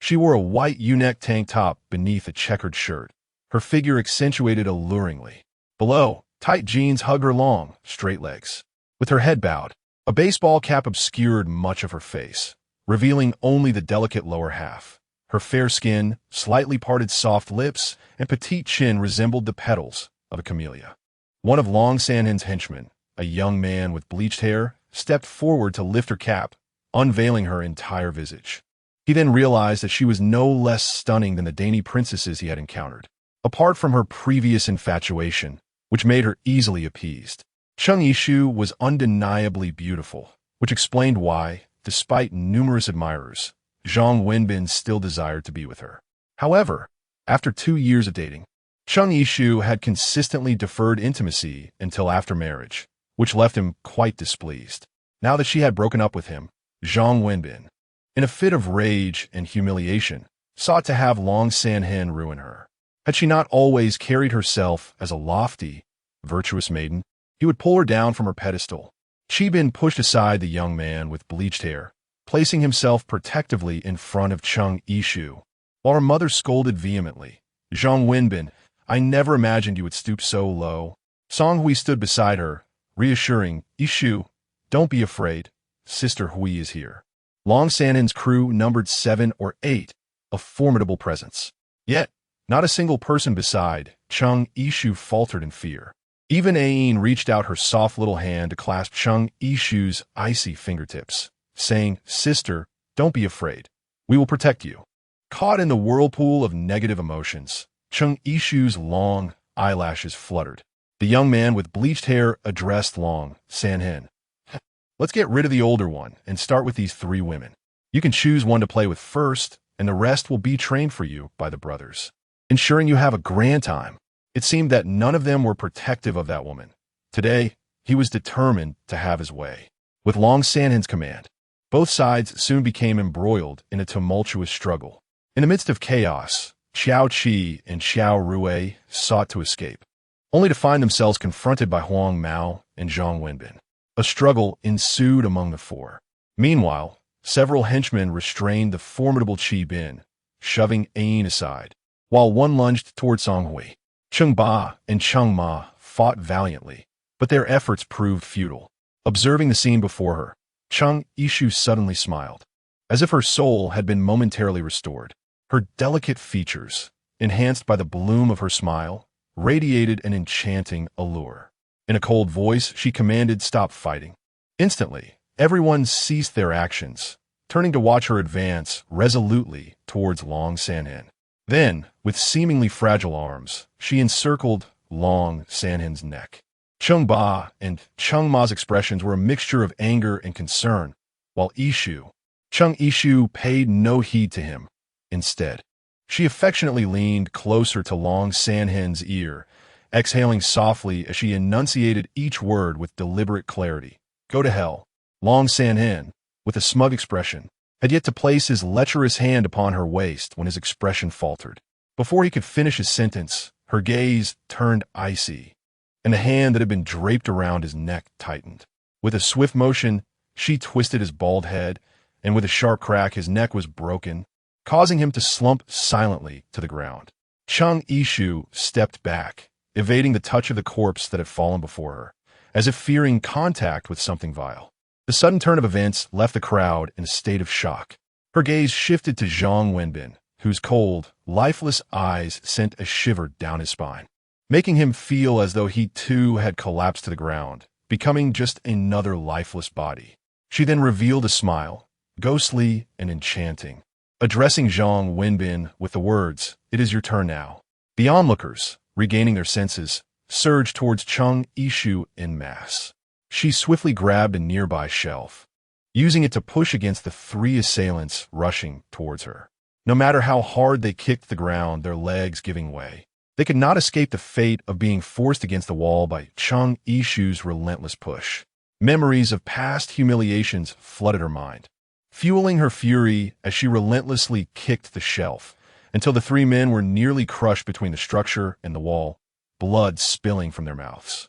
She wore a white U-neck tank top beneath a checkered shirt, her figure accentuated alluringly. Below, tight jeans hugged her long, straight legs. With her head bowed, a baseball cap obscured much of her face, revealing only the delicate lower half. Her fair skin, slightly parted soft lips, and petite chin resembled the petals of a camellia. One of Long Sanhen's henchmen, a young man with bleached hair, stepped forward to lift her cap, unveiling her entire visage. He then realized that she was no less stunning than the dainty princesses he had encountered. Apart from her previous infatuation, which made her easily appeased, Chung Yishu was undeniably beautiful, which explained why, despite numerous admirers, Zhang Wenbin still desired to be with her. However, after 2 years of dating, Chung Yishu had consistently deferred intimacy until after marriage, which left him quite displeased. Now that she had broken up with him, Zhang Wenbin, in a fit of rage and humiliation, sought to have Long Sanhen ruin her. Had she not always carried herself as a lofty, virtuous maiden, he would pull her down from her pedestal, Qibin pushed aside the young man with bleached hair, placing himself protectively in front of Cheng Yishu, while her mother scolded vehemently. Zhang Wenbin, I never imagined you would stoop so low. Song Hui stood beside her, reassuring, Yishu, don't be afraid. Sister Hui is here. Long Sanhen's crew numbered 7 or 8, a formidable presence. Yet, not a single person beside Cheng Yishu faltered in fear. Even Ayin reached out her soft little hand to clasp Cheng Yishu's icy fingertips, saying, Sister, don't be afraid. We will protect you. Caught in the whirlpool of negative emotions, Cheng Yishu's long eyelashes fluttered. The young man with bleached hair addressed Long Sanhen. Let's get rid of the older one and start with these 3 women. You can choose one to play with first, and the rest will be trained for you by the brothers, ensuring you have a grand time. It seemed that none of them were protective of that woman. Today, he was determined to have his way. With Long Sanhen's command, both sides soon became embroiled in a tumultuous struggle. In the midst of chaos, Xiao Qi and Xiao Rui sought to escape, only to find themselves confronted by Huang Mao and Zhang Wenbin. A struggle ensued among the 4. Meanwhile, several henchmen restrained the formidable Qi Bin, shoving Ayin aside, while one lunged toward Song Hui. Cheng Ba and Cheng Ma fought valiantly, but their efforts proved futile. Observing the scene before her, Cheng Yishu suddenly smiled, as if her soul had been momentarily restored. Her delicate features, enhanced by the bloom of her smile, radiated an enchanting allure. In a cold voice, she commanded, Stop fighting. Instantly, everyone ceased their actions, turning to watch her advance resolutely towards Long Sanhen. Then, with seemingly fragile arms, she encircled Long Sanhen's neck. Cheng Ba and Cheng Ma's expressions were a mixture of anger and concern, while Cheng Yishu paid no heed to him. Instead, she affectionately leaned closer to Long Sanhen's ear, exhaling softly as she enunciated each word with deliberate clarity. Go to hell. Long Sanhen, with a smug expression, had yet to place his lecherous hand upon her waist when his expression faltered. Before he could finish his sentence, her gaze turned icy, and the hand that had been draped around his neck tightened. With a swift motion, she twisted his bald head, and with a sharp crack, his neck was broken, causing him to slump silently to the ground. Cheng Yishu stepped back, evading the touch of the corpse that had fallen before her, as if fearing contact with something vile. The sudden turn of events left the crowd in a state of shock. Her gaze shifted to Zhang Wenbin, whose cold, lifeless eyes sent a shiver down his spine, making him feel as though he too had collapsed to the ground, becoming just another lifeless body. She then revealed a smile, ghostly and enchanting, addressing Zhang Wenbin with the words, It is your turn now. The onlookers, regaining their senses, surged towards Cheng Yishu en masse. She swiftly grabbed a nearby shelf, using it to push against the 3 assailants rushing towards her. No matter how hard they kicked the ground, their legs giving way, they could not escape the fate of being forced against the wall by Cheng Yishu's relentless push. Memories of past humiliations flooded her mind, fueling her fury as she relentlessly kicked the shelf until the 3 men were nearly crushed between the structure and the wall, blood spilling from their mouths.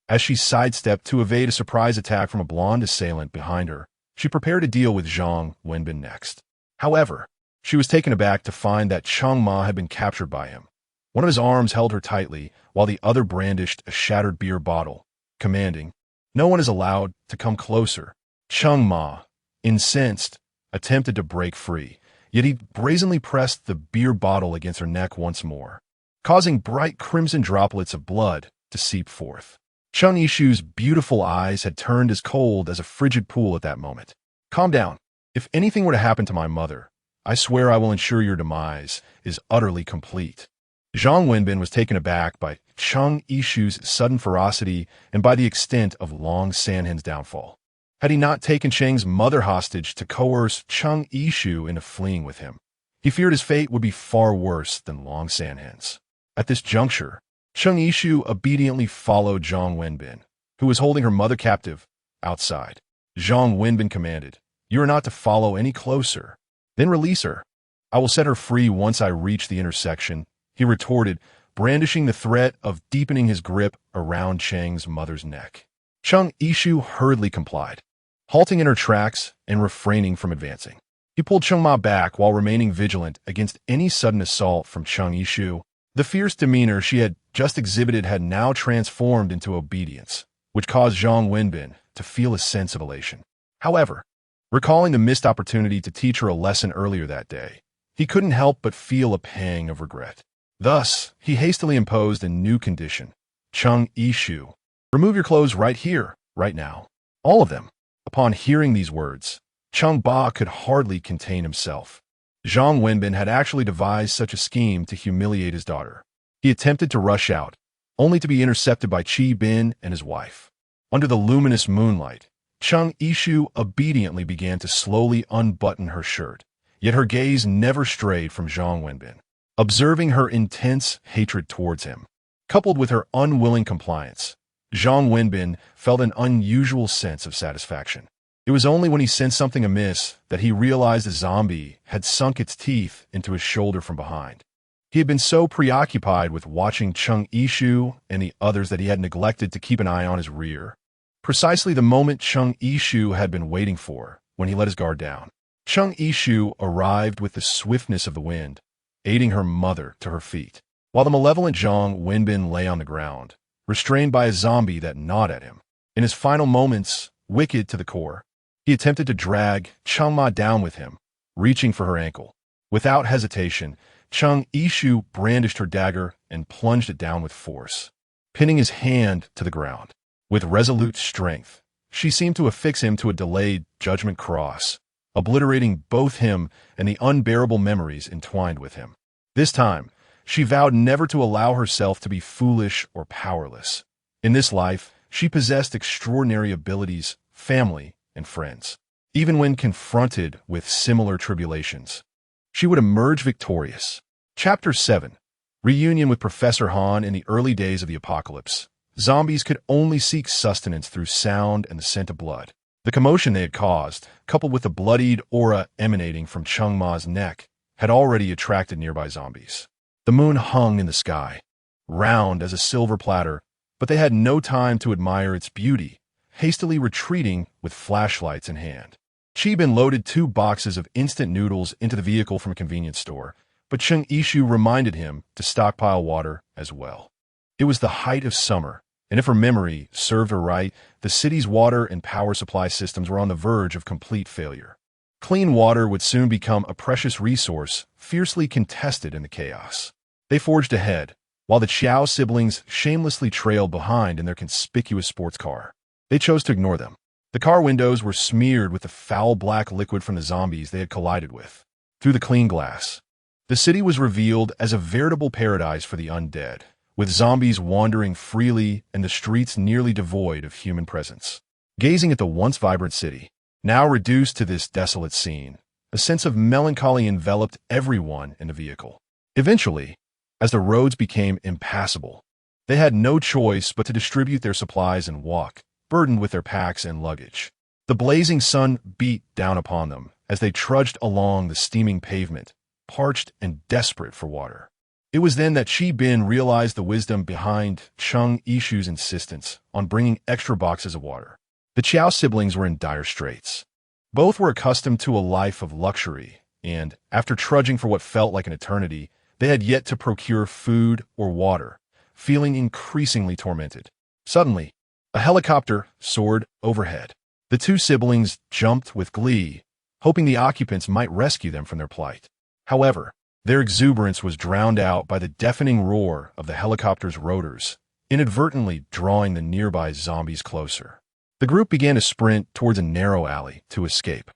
As she sidestepped to evade a surprise attack from a blonde assailant behind her, she prepared to deal with Zhang Wenbin next. However, she was taken aback to find that Cheng Ma had been captured by him. One of his arms held her tightly, while the other brandished a shattered beer bottle, commanding, No one is allowed to come closer. Cheng Ma, incensed, attempted to break free, yet he brazenly pressed the beer bottle against her neck once more, causing bright crimson droplets of blood to seep forth. Cheng Yishu's beautiful eyes had turned as cold as a frigid pool at that moment. Calm down. If anything were to happen to my mother, I swear I will ensure your demise is utterly complete. Zhang Wenbin was taken aback by Cheng Yishu's sudden ferocity and by the extent of Long Sanhen's downfall. Had he not taken Cheng's mother hostage to coerce Cheng Yishu into fleeing with him, he feared his fate would be far worse than Long Sanhen's. At this juncture, Cheng Yishu obediently followed Zhang Wenbin, who was holding her mother captive, outside. Zhang Wenbin commanded, You are not to follow any closer. Then release her. I will set her free once I reach the intersection, he retorted, brandishing the threat of deepening his grip around Cheng's mother's neck. Chung Ishu hurriedly complied, halting in her tracks and refraining from advancing. He pulled Chung Ma back while remaining vigilant against any sudden assault from Chung Ishu. The fierce demeanor she had just exhibited had now transformed into obedience, which caused Zhang Wenbin to feel a sense of elation. However, recalling the missed opportunity to teach her a lesson earlier that day, he couldn't help but feel a pang of regret. Thus, he hastily imposed a new condition. Chung Ishu, remove your clothes right here, right now. All of them. Upon hearing these words, Chung Ba could hardly contain himself. Zhang Wenbin had actually devised such a scheme to humiliate his daughter. He attempted to rush out, only to be intercepted by Qi Bin and his wife. Under the luminous moonlight, Chung Ishu obediently began to slowly unbutton her shirt, yet her gaze never strayed from Zhang Wenbin. Observing her intense hatred towards him, coupled with her unwilling compliance, Zhang Wenbin felt an unusual sense of satisfaction. It was only when he sensed something amiss that he realized a zombie had sunk its teeth into his shoulder from behind. He had been so preoccupied with watching Chung Ishu and the others that he had neglected to keep an eye on his rear. Precisely the moment Chung Ishu had been waiting for when he let his guard down. Chung Ishu arrived with the swiftness of the wind, aiding her mother to her feet, while the malevolent Zhang Wenbin lay on the ground, restrained by a zombie that gnawed at him. In his final moments, wicked to the core, he attempted to drag Chung Ma down with him, reaching for her ankle. Without hesitation, Chung Ishu brandished her dagger and plunged it down with force, pinning his hand to the ground. With resolute strength, she seemed to affix him to a delayed judgment cross, obliterating both him and the unbearable memories entwined with him. This time, she vowed never to allow herself to be foolish or powerless. In this life, she possessed extraordinary abilities, family, and friends. Even when confronted with similar tribulations, she would emerge victorious. Chapter 7. Reunion with Professor Han. In the early days of the apocalypse, zombies could only seek sustenance through sound and the scent of blood. The commotion they had caused, coupled with the bloodied aura emanating from Chung Ma's neck, had already attracted nearby zombies. The moon hung in the sky, round as a silver platter, but they had no time to admire its beauty, hastily retreating with flashlights in hand. Qi Bin loaded 2 boxes of instant noodles into the vehicle from a convenience store, but Chung Ishu reminded him to stockpile water as well. It was the height of summer, and if her memory served her right, the city's water and power supply systems were on the verge of complete failure. Clean water would soon become a precious resource, fiercely contested in the chaos. They forged ahead, while the Qiao siblings shamelessly trailed behind in their conspicuous sports car. They chose to ignore them. The car windows were smeared with the foul black liquid from the zombies they had collided with. Through the clean glass, the city was revealed as a veritable paradise for the undead, with zombies wandering freely and the streets nearly devoid of human presence. Gazing at the once vibrant city, now reduced to this desolate scene, a sense of melancholy enveloped everyone in the vehicle. Eventually, as the roads became impassable, they had no choice but to distribute their supplies and walk, burdened with their packs and luggage. The blazing sun beat down upon them as they trudged along the steaming pavement, parched and desperate for water. It was then that Qi Bin realized the wisdom behind Chung Ishu's insistence on bringing extra boxes of water. The Qiao siblings were in dire straits. Both were accustomed to a life of luxury, and, after trudging for what felt like an eternity, they had yet to procure food or water, feeling increasingly tormented. Suddenly, a helicopter soared overhead. The 2 siblings jumped with glee, hoping the occupants might rescue them from their plight. However, their exuberance was drowned out by the deafening roar of the helicopter's rotors, inadvertently drawing the nearby zombies closer. The group began to sprint towards a narrow alley to escape.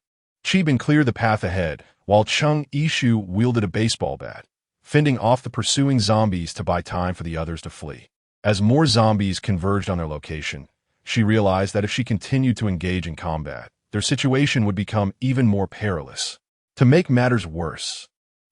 Qi Bin cleared the path ahead, while Chung Ishu wielded a baseball bat, fending off the pursuing zombies to buy time for the others to flee. As more zombies converged on their location, she realized that if she continued to engage in combat, their situation would become even more perilous. To make matters worse,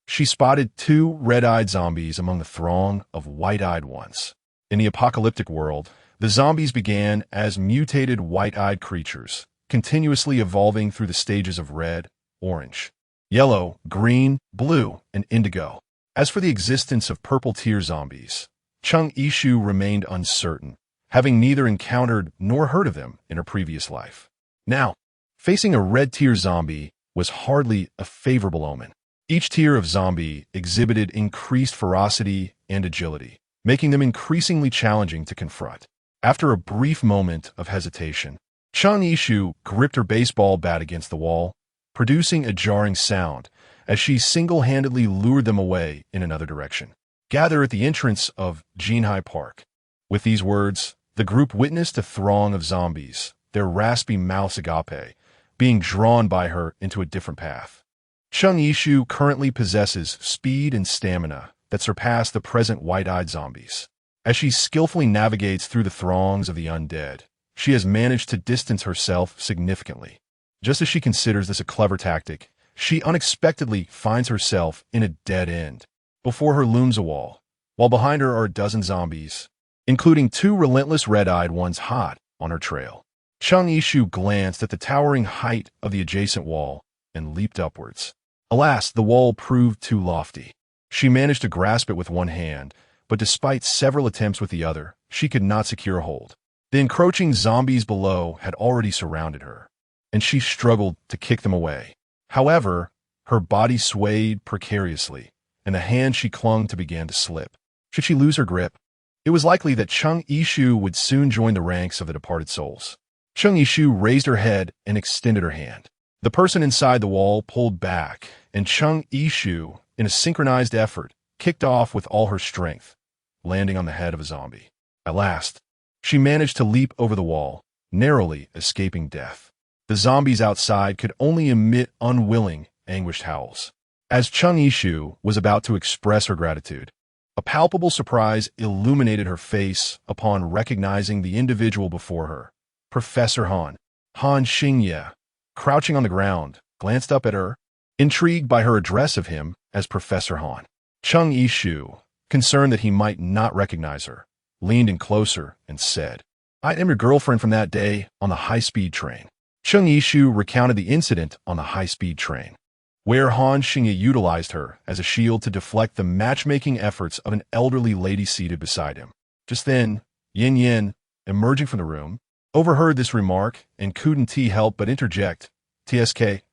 she spotted 2 red-eyed zombies among the throng of white-eyed ones. In the apocalyptic world, the zombies began as mutated white-eyed creatures, continuously evolving through the stages of red, orange, yellow, green, blue, and indigo. As for the existence of purple tear zombies, Chung Ishu remained uncertain, having neither encountered nor heard of them in her previous life. Now, facing a red tier zombie was hardly a favorable omen. Each tier of zombie exhibited increased ferocity and agility, making them increasingly challenging to confront. After a brief moment of hesitation, Chung Yishu gripped her baseball bat against the wall, producing a jarring sound as she single-handedly lured them away in another direction. Gather at the entrance of Jinhai Park. With these words, the group witnessed a throng of zombies, their raspy mouths agape, being drawn by her into a different path. Chung Yishu currently possesses speed and stamina that surpass the present white-eyed zombies. As she skillfully navigates through the throngs of the undead, she has managed to distance herself significantly. Just as she considers this a clever tactic, she unexpectedly finds herself in a dead end. Before her looms a wall, while behind her are a dozen zombies, including two relentless red-eyed ones hot on her trail. Chung Yishu glanced at the towering height of the adjacent wall and leaped upwards. Alas, the wall proved too lofty. She managed to grasp it with one hand, but despite several attempts with the other, she could not secure a hold. The encroaching zombies below had already surrounded her, and she struggled to kick them away. However, her body swayed precariously, and the hand she clung to began to slip. Should she lose her grip, it was likely that Chung Yishu would soon join the ranks of the departed souls. Chung Yishu raised her head and extended her hand. The person inside the wall pulled back, and Chung Yishu, in a synchronized effort, kicked off with all her strength, landing on the head of a zombie. At last, she managed to leap over the wall, narrowly escaping death. The zombies outside could only emit unwilling, anguished howls. As Chung Yishu was about to express her gratitude, a palpable surprise illuminated her face upon recognizing the individual before her. Professor Han Xingye, crouching on the ground, glanced up at her, intrigued by her address of him as Professor Han. Chung Yishu, concerned that he might not recognize her, leaned in closer and said, "I am your girlfriend from that day on the high-speed train." Chung Yishu recounted the incident on the high-speed train, where Han Xingye utilized her as a shield to deflect the matchmaking efforts of an elderly lady seated beside him. Just then, Yin Yin, emerging from the room, overheard this remark and couldn't help but interject, TSK,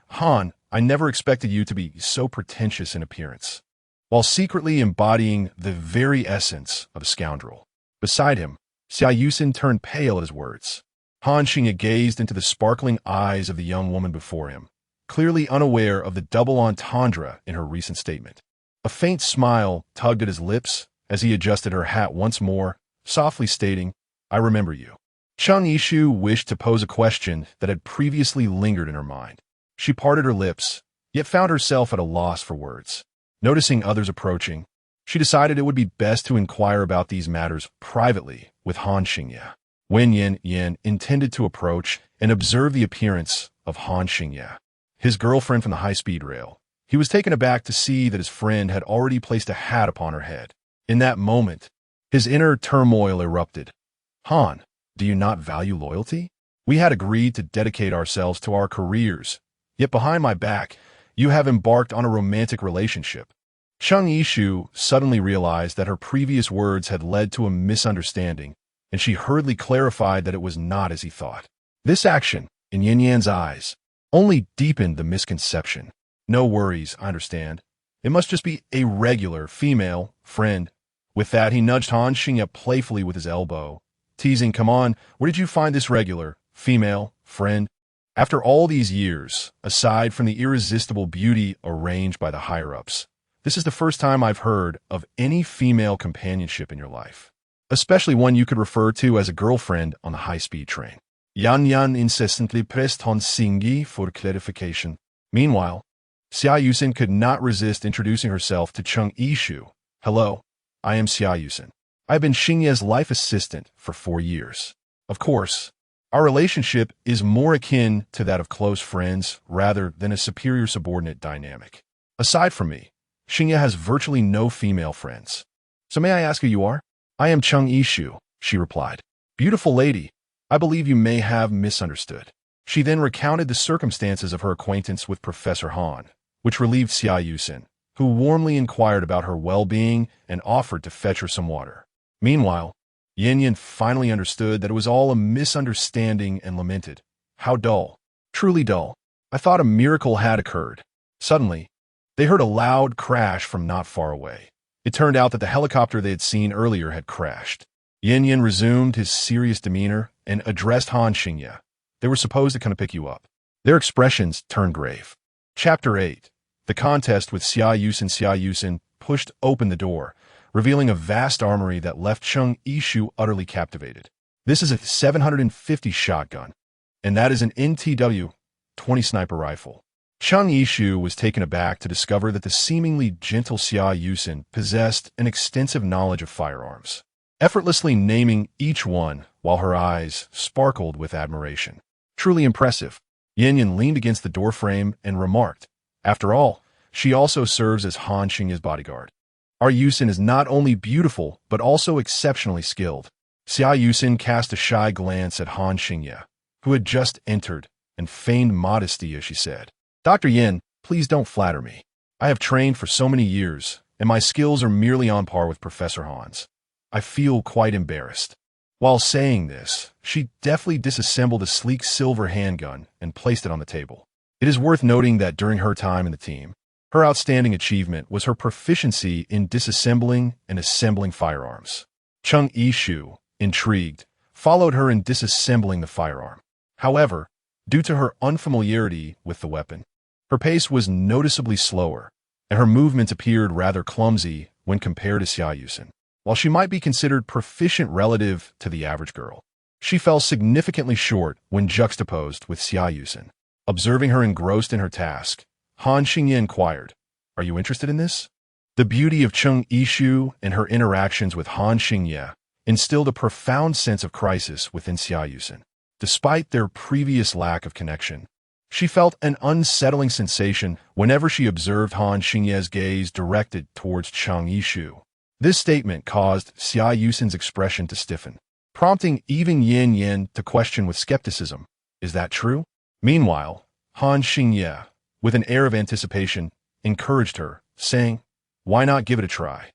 Han, I never expected you to be so pretentious in appearance," while secretly embodying the very essence of a scoundrel. Beside him, Xia Yusin turned pale at his words. Han Xingye gazed into the sparkling eyes of the young woman before him, clearly unaware of the double entendre in her recent statement. A faint smile tugged at his lips as he adjusted her hat once more, softly stating, "I remember you." Chung Yishu wished to pose a question that had previously lingered in her mind. She parted her lips, yet found herself at a loss for words. Noticing others approaching, she decided it would be best to inquire about these matters privately with Han Xingye. Wen Yin intended to approach and observe the appearance of Han Xingye, his girlfriend from the high-speed rail. He was taken aback to see that his friend had already placed a hat upon her head. In that moment, his inner turmoil erupted. "Han, do you not value loyalty? We had agreed to dedicate ourselves to our careers, yet behind my back, you have embarked on a romantic relationship." Chung Yishu suddenly realized that her previous words had led to a misunderstanding, and she hurriedly clarified that it was not as he thought. This action, in Yin Yan's eyes, only deepened the misconception. "No worries, I understand. It must just be a regular female friend." With that, he nudged Han Xingye playfully with his elbow, teasing, "Come on, where did you find this regular female friend?" After all these years, aside from the irresistible beauty arranged by the higher-ups, this is the first time I've heard of any female companionship in your life, especially one you could refer to as a girlfriend on the high-speed train. Yan incessantly pressed Han Xingye for clarification. Meanwhile, Xia Yusin could not resist introducing herself to Chung Yishu. "Hello, I am Xia Yusin. I've been Xingye's life assistant for 4 years. Of course, our relationship is more akin to that of close friends rather than a superior-subordinate dynamic. Aside from me, Xingye has virtually no female friends. So may I ask who you are?" "I am Chung Yishu," she replied. "Beautiful lady, I believe you may have misunderstood." She then recounted the circumstances of her acquaintance with Professor Han, which relieved Xia Yusin, who warmly inquired about her well-being and offered to fetch her some water. Meanwhile, Yin Yin finally understood that it was all a misunderstanding and lamented. How dull. Truly dull. I thought a miracle had occurred. Suddenly, they heard a loud crash from not far away. It turned out that the helicopter they had seen earlier had crashed. Yin Yin resumed his serious demeanor and addressed Han Xingye. They were supposed to come to pick you up. Their expressions turned grave. Chapter 8. The contest with Xia Yusin. Xia Yusin pushed open the door, revealing a vast armory that left Cheng Yishu utterly captivated. This is a 750 shotgun, and that is an NTW-20 sniper rifle. Cheng Yishu was taken aback to discover that the seemingly gentle Xia Yusin possessed an extensive knowledge of firearms, effortlessly naming each one while her eyes sparkled with admiration. Truly impressive. Yin Yin leaned against the doorframe and remarked, "After all, she also serves as Han Xingye's bodyguard. Our Yusin is not only beautiful, but also exceptionally skilled." Xia Yusin cast a shy glance at Han Xingye, who had just entered, and feigned modesty as she said, "Dr. Yin, please don't flatter me. I have trained for so many years, and my skills are merely on par with Professor Han's. I feel quite embarrassed." While saying this, she deftly disassembled a sleek silver handgun and placed it on the table. It is worth noting that during her time in the team, her outstanding achievement was her proficiency in disassembling and assembling firearms. Cheng Yishu, intrigued, followed her in disassembling the firearm. However, due to her unfamiliarity with the weapon, her pace was noticeably slower, and her movements appeared rather clumsy when compared to Xia Yusin. While she might be considered proficient relative to the average girl, she fell significantly short when juxtaposed with Xia Yusin. Observing her engrossed in her task, Han Xingye inquired, "Are you interested in this?" The beauty of Cheng Yishu and her interactions with Han Xingye instilled a profound sense of crisis within Xia Yusin. Despite their previous lack of connection, she felt an unsettling sensation whenever she observed Han Xingye's gaze directed towards Cheng Yishu. This statement caused Xia Yusin's expression to stiffen, prompting even Yin Yin to question with skepticism, "Is that true?" Meanwhile, Han Xingye, with an air of anticipation, encouraged her, saying, "Why not give it a try?"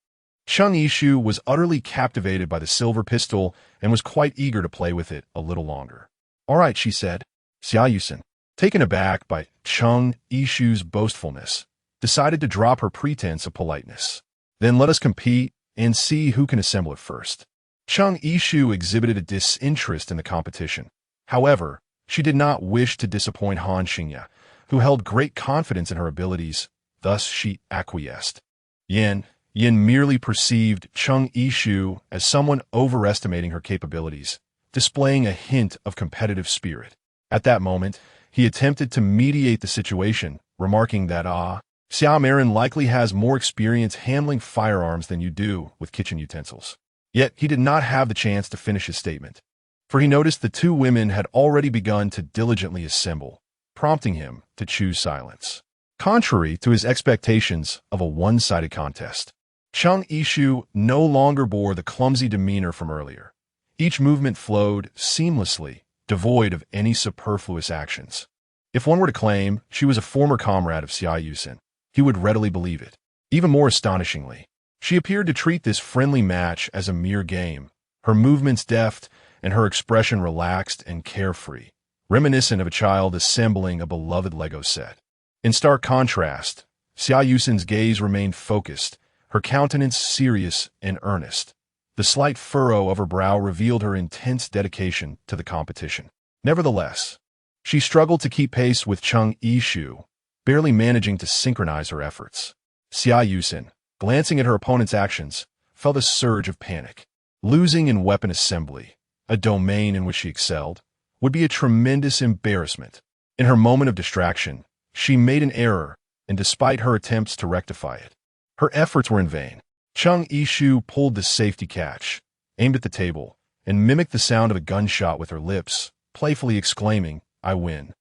Cheng Yishu was utterly captivated by the silver pistol and was quite eager to play with it a little longer. "All right," she said. Xia Yusin, taken aback by Cheng Yishu's boastfulness, decided to drop her pretense of politeness. "Then let us compete and see who can assemble it first." Cheng Yishu exhibited a disinterest in the competition. However, she did not wish to disappoint Han Xingye, who held great confidence in her abilities, thus she acquiesced. Yin merely perceived Cheng Yishu as someone overestimating her capabilities, displaying a hint of competitive spirit. At that moment, he attempted to mediate the situation, remarking that, Xia Marin likely has more experience handling firearms than you do with kitchen utensils." Yet he did not have the chance to finish his statement, for he noticed the two women had already begun to diligently assemble, prompting him to choose silence. Contrary to his expectations of a one-sided contest, Cheng Yishu no longer bore the clumsy demeanor from earlier. Each movement flowed seamlessly, devoid of any superfluous actions. If one were to claim she was a former comrade of Xia Yusin, he would readily believe it. Even more astonishingly, she appeared to treat this friendly match as a mere game, her movements deft and her expression relaxed and carefree, reminiscent of a child assembling a beloved Lego set. In stark contrast, Xia Yusin's gaze remained focused, her countenance serious and earnest. The slight furrow of her brow revealed her intense dedication to the competition. Nevertheless, she struggled to keep pace with Cheng Yishu, barely managing to synchronize her efforts. Xia Yusin, glancing at her opponent's actions, felt a surge of panic. Losing in weapon assembly, a domain in which she excelled, would be a tremendous embarrassment. In her moment of distraction, she made an error, and despite her attempts to rectify it, her efforts were in vain. Cheng Yishu pulled the safety catch, aimed at the table, and mimicked the sound of a gunshot with her lips, playfully exclaiming, "I win."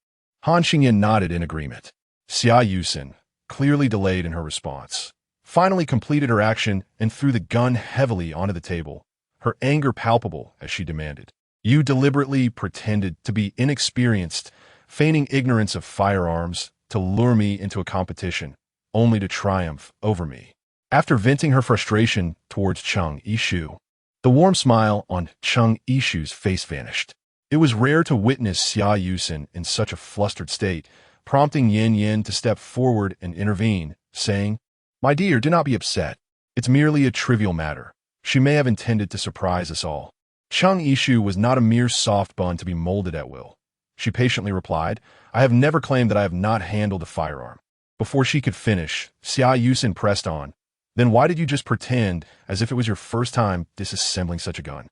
Han Xingye nodded in agreement. Xia Yusin, clearly delayed in her response, finally completed her action and threw the gun heavily onto the table, her anger palpable as she demanded, "You deliberately pretended to be inexperienced, feigning ignorance of firearms to lure me into a competition, only to triumph over me." After venting her frustration towards Cheng Yishu, The warm smile on Chung Yishu's face vanished. It was rare to witness Xia Yusen in such a flustered state, prompting Yin Yin to step forward and intervene, saying, "My dear, do not be upset. It's merely a trivial matter. She may have intended to surprise us all." Chung Yishu was not a mere soft bun to be molded at will. She patiently replied, "I have never claimed that I have not handled a firearm." Before she could finish, Xia Yusen pressed on, "Then why did you just pretend as if it was your first time disassembling such a gun?"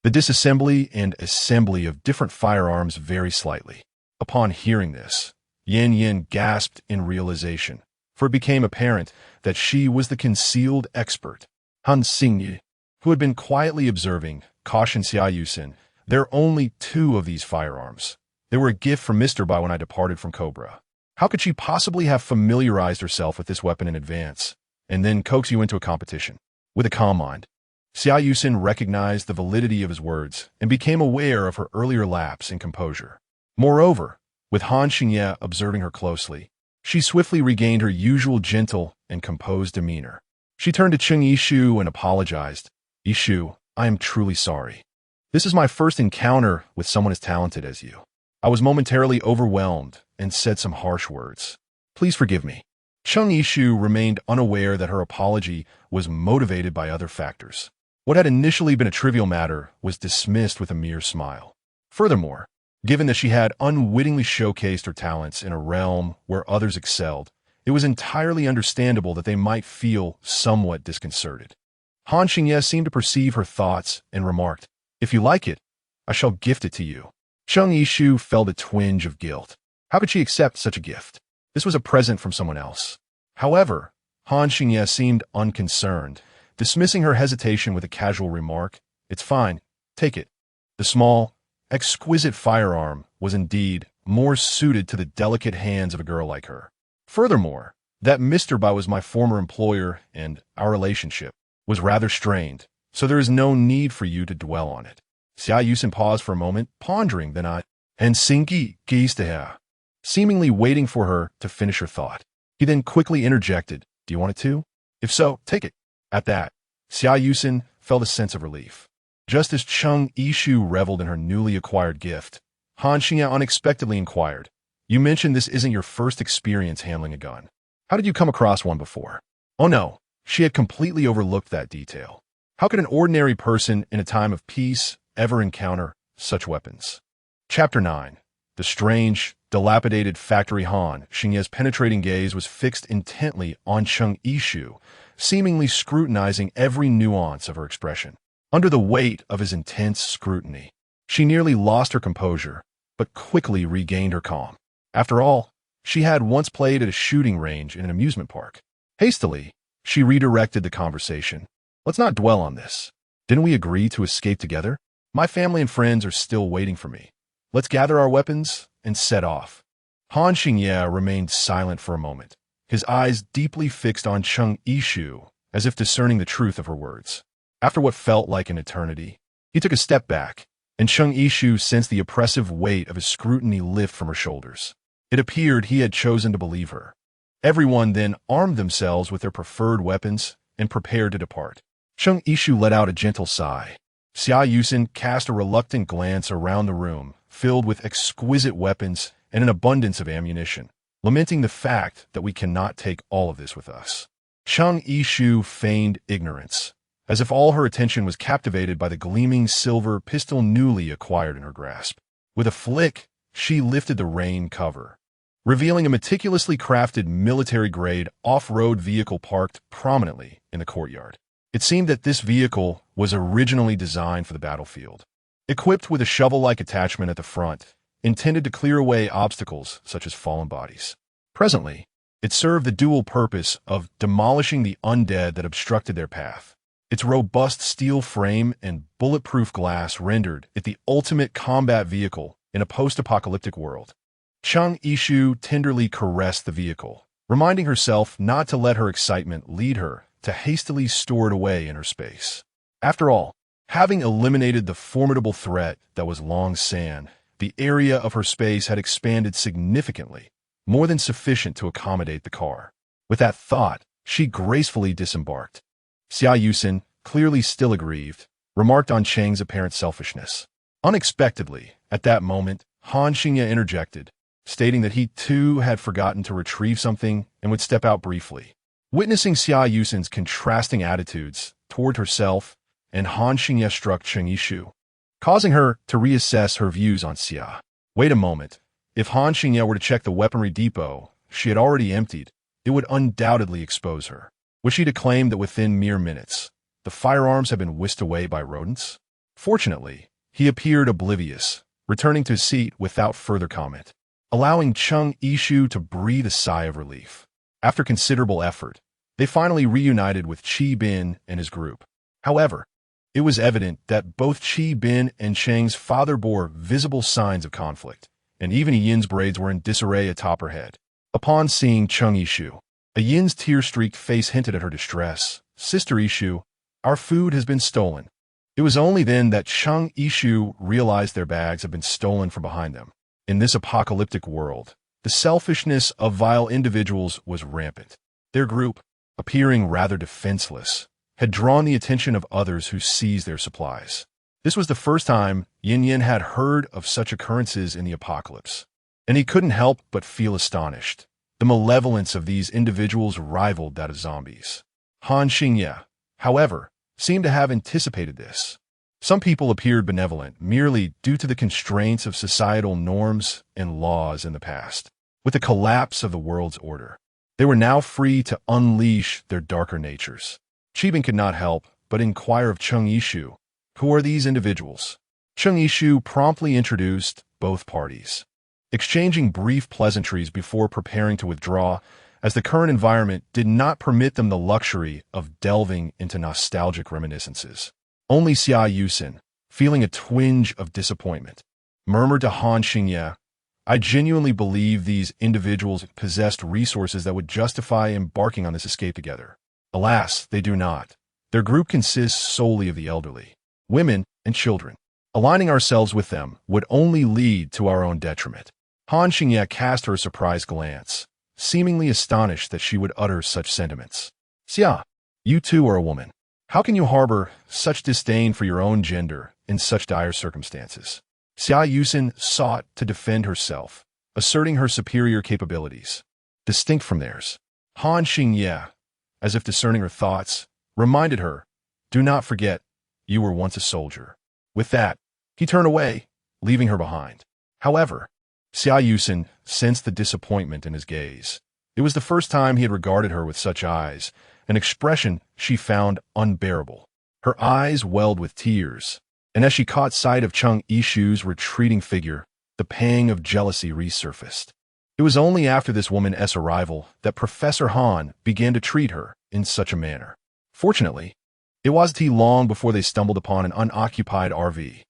The disassembly and assembly of different firearms vary slightly. Upon hearing this, Yin Yin gasped in realization, for it became apparent that she was the concealed expert. Han Xingyi, who had been quietly observing, cautioned Xia Yusen, "There are only 2 of these firearms. They were a gift from Mr. Bai when I departed from Cobra. How could she possibly have familiarized herself with this weapon in advance, and then coax you into a competition?" With a calm mind, Xia Yusen recognized the validity of his words and became aware of her earlier lapse in composure. Moreover, with Han Xingye observing her closely, she swiftly regained her usual gentle and composed demeanor. She turned to Chung Yishu and apologized. "Yishu, I am truly sorry. This is my first encounter with someone as talented as you. I was momentarily overwhelmed and said some harsh words. Please forgive me." Chung Yishu remained unaware that her apology was motivated by other factors. What had initially been a trivial matter was dismissed with a mere smile. Furthermore, given that she had unwittingly showcased her talents in a realm where others excelled, it was entirely understandable that they might feel somewhat disconcerted. Han Xingye seemed to perceive her thoughts and remarked, "If you like it, I shall gift it to you." Chung Yishu felt a twinge of guilt. How could she accept such a gift? This was a present from someone else. However, Han Xingye seemed unconcerned, dismissing her hesitation with a casual remark, "It's fine, take it." The small, exquisite firearm was indeed more suited to the delicate hands of a girl like her. Furthermore, that Mr. Bai was my former employer and our relationship was rather strained, so there is no need for you to dwell on it. Xia Yusen paused for a moment, pondering, then and Sinki gazed to her, seemingly waiting for her to finish her thought. He then quickly interjected, "Do you want it too? If so, take it." At that, Xia Yusen felt a sense of relief. Just as Chung Yishu reveled in her newly acquired gift, Han Xingye unexpectedly inquired, "You mentioned this isn't your first experience handling a gun. How did you come across one before?" Oh no, she had completely overlooked that detail. How could an ordinary person in a time of peace ever encounter such weapons? Chapter 9. The strange, dilapidated factory. Han Xingye's penetrating gaze was fixed intently on Chung Yishu, seemingly scrutinizing every nuance of her expression. Under the weight of his intense scrutiny, she nearly lost her composure, but quickly regained her calm. After all, she had once played at a shooting range in an amusement park. Hastily, she redirected the conversation. "Let's not dwell on this. Didn't we agree to escape together? My family and friends are still waiting for me. Let's gather our weapons and set off." Han Xingye remained silent for a moment, his eyes deeply fixed on Chung Yishu, as if discerning the truth of her words. After what felt like an eternity, he took a step back, and Chung Yishu sensed the oppressive weight of his scrutiny lift from her shoulders. It appeared he had chosen to believe her. Everyone then armed themselves with their preferred weapons and prepared to depart. Chung Yishu let out a gentle sigh. Xia Yusen cast a reluctant glance around the room, filled with exquisite weapons and an abundance of ammunition, lamenting the fact that we cannot take all of this with us. Chung Yishu feigned ignorance, as if all her attention was captivated by the gleaming silver pistol newly acquired in her grasp. With a flick, she lifted the rain cover, revealing a meticulously crafted military-grade off-road vehicle parked prominently in the courtyard. It seemed that this vehicle was originally designed for the battlefield. Equipped with a shovel-like attachment at the front, intended to clear away obstacles such as fallen bodies. Presently, it served the dual purpose of demolishing the undead that obstructed their path. Its robust steel frame and bulletproof glass rendered it the ultimate combat vehicle in a post-apocalyptic world. Chung Yishu tenderly caressed the vehicle, reminding herself not to let her excitement lead her to hastily store it away in her space. After all, having eliminated the formidable threat that was Long San, the area of her space had expanded significantly, more than sufficient to accommodate the car. With that thought, she gracefully disembarked. Xia Yusen, clearly still aggrieved, remarked on Chang's apparent selfishness. Unexpectedly, at that moment, Han Xingye interjected, stating that he too had forgotten to retrieve something and would step out briefly. Witnessing Xia Yusin's contrasting attitudes toward herself and Han Xingye struck Cheng Yishu, causing her to reassess her views on Xia. Wait a moment. If Han Xingye were to check the weaponry depot she had already emptied, it would undoubtedly expose her. Was she to claim that within mere minutes, the firearms had been whisked away by rodents? Fortunately, he appeared oblivious, returning to his seat without further comment, allowing Cheng Yishu to breathe a sigh of relief. After considerable effort, they finally reunited with Qi Bin and his group. However, it was evident that both Qi Bin and Cheng's father bore visible signs of conflict, and even Yin's braids were in disarray atop her head. Upon seeing Cheng Yishu, Yin's tear-streaked face hinted at her distress. "Sister Yishu, our food has been stolen." It was only then that Cheng Yishu realized their bags had been stolen from behind them. In this apocalyptic world, the selfishness of vile individuals was rampant. Their group, appearing rather defenseless, had drawn the attention of others who seized their supplies. This was the first time Yin had heard of such occurrences in the apocalypse, and he couldn't help but feel astonished. The malevolence of these individuals rivaled that of zombies. Han Xingye, however, seemed to have anticipated this. Some people appeared benevolent merely due to the constraints of societal norms and laws in the past. With the collapse of the world's order, they were now free to unleash their darker natures. Qi Bin could not help but inquire of Cheng Yishu, "Who are these individuals?" Cheng Yishu promptly introduced both parties, exchanging brief pleasantries before preparing to withdraw, as the current environment did not permit them the luxury of delving into nostalgic reminiscences. Only Xia Yusin, feeling a twinge of disappointment, murmured to Han Xingye, "I genuinely believe these individuals possessed resources that would justify embarking on this escape together. Alas, they do not. Their group consists solely of the elderly, women, and children. Aligning ourselves with them would only lead to our own detriment." Han Xingye cast her a surprised glance, seemingly astonished that she would utter such sentiments. "Xia, you too are a woman. How can you harbor such disdain for your own gender in such dire circumstances?" Xia Yusin sought to defend herself, asserting her superior capabilities, distinct from theirs. Han Xingye, as if discerning her thoughts, reminded her, "Do not forget, you were once a soldier." With that, he turned away, leaving her behind. However, Xia Yusin sensed the disappointment in his gaze. It was the first time he had regarded her with such eyes, an expression she found unbearable. Her eyes welled with tears, and as she caught sight of Cheng Yishu's retreating figure, the pang of jealousy resurfaced. It was only after this woman's arrival that Professor Han began to treat her in such a manner. Fortunately, it wasn't long before they stumbled upon an unoccupied RV.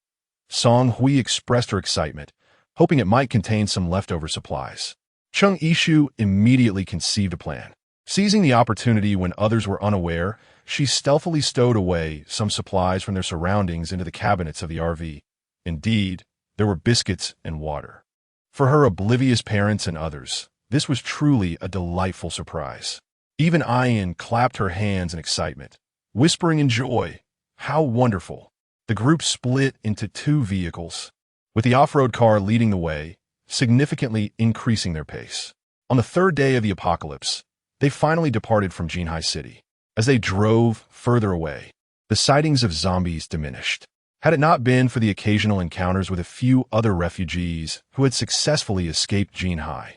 Song Hui expressed her excitement, hoping it might contain some leftover supplies. Cheng Yishu immediately conceived a plan. Seizing the opportunity when others were unaware, she stealthily stowed away some supplies from their surroundings into the cabinets of the RV. Indeed, there were biscuits and water. For her oblivious parents and others, this was truly a delightful surprise. Even Ayin clapped her hands in excitement, whispering in joy, "How wonderful!" The group split into two vehicles, with the off-road car leading the way, significantly increasing their pace. On the third day of the apocalypse, they finally departed from Jinhai City. As they drove further away, the sightings of zombies diminished. Had it not been for the occasional encounters with a few other refugees who had successfully escaped Jinhai,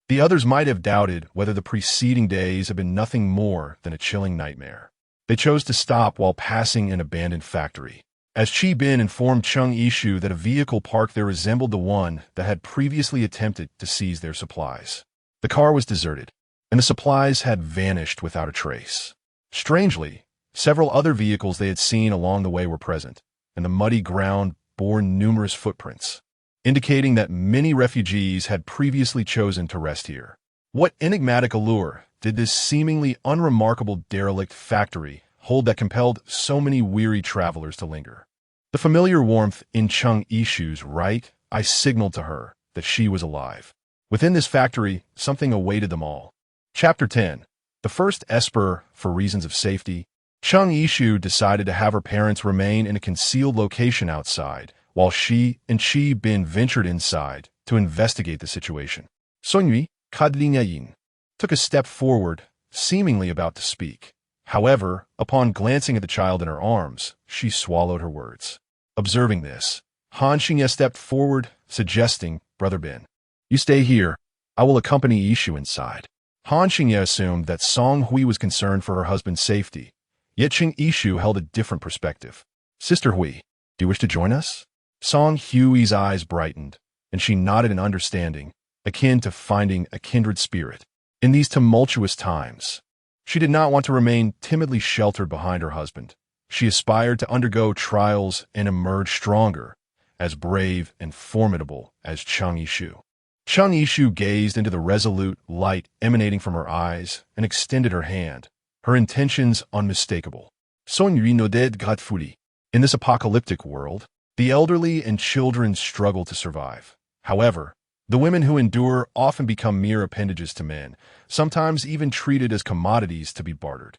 the others might have doubted whether the preceding days had been nothing more than a chilling nightmare. They chose to stop while passing an abandoned factory. As Qi Bin informed Cheng Yishu that a vehicle parked there resembled the one that had previously attempted to seize their supplies. The car was deserted, and the supplies had vanished without a trace. Strangely, several other vehicles they had seen along the way were present, and the muddy ground bore numerous footprints, indicating that many refugees had previously chosen to rest here. What enigmatic allure did this seemingly unremarkable derelict factory hold that compelled so many weary travelers to linger? The familiar warmth in Cheng Yishu's right eye signaled to her that she was alive. Within this factory, something awaited them all. Chapter 10. The first esper for reasons of safety. Chung Yishu decided to have her parents remain in a concealed location outside, while she and Chi Bin ventured inside to investigate the situation. Songyue, Kadlinyayin, took a step forward, seemingly about to speak. However, upon glancing at the child in her arms, she swallowed her words. Observing this, Han Xingye stepped forward, suggesting, Brother Bin, you stay here. I will accompany Yishu inside. Han Xingye assumed that Song Hui was concerned for her husband's safety, yet Qing Yishu held a different perspective. Sister Hui, do you wish to join us? Song Hui's eyes brightened, and she nodded in understanding, akin to finding a kindred spirit. In these tumultuous times, she did not want to remain timidly sheltered behind her husband. She aspired to undergo trials and emerge stronger, as brave and formidable as Chung Yishu. Chung Yishu gazed into the resolute light emanating from her eyes and extended her hand, her intentions unmistakable. Songyue no dead gatfuri. In this apocalyptic world, the elderly and children struggle to survive. However, the women who endure often become mere appendages to men, sometimes even treated as commodities to be bartered.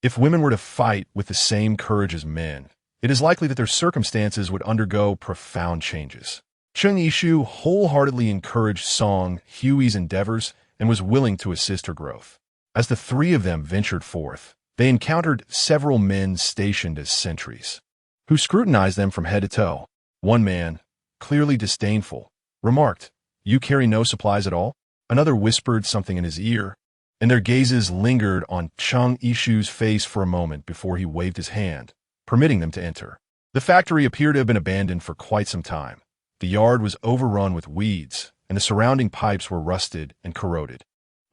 If women were to fight with the same courage as men, it is likely that their circumstances would undergo profound changes. Chung Yishu wholeheartedly encouraged Song Hui's endeavors and was willing to assist her growth. As the three of them ventured forth, they encountered several men stationed as sentries, who scrutinized them from head to toe. One man, clearly disdainful, remarked, "You carry no supplies at all?" Another whispered something in his ear, and their gazes lingered on Chung Yishu's face for a moment before he waved his hand, permitting them to enter. The factory appeared to have been abandoned for quite some time. The yard was overrun with weeds, and the surrounding pipes were rusted and corroded.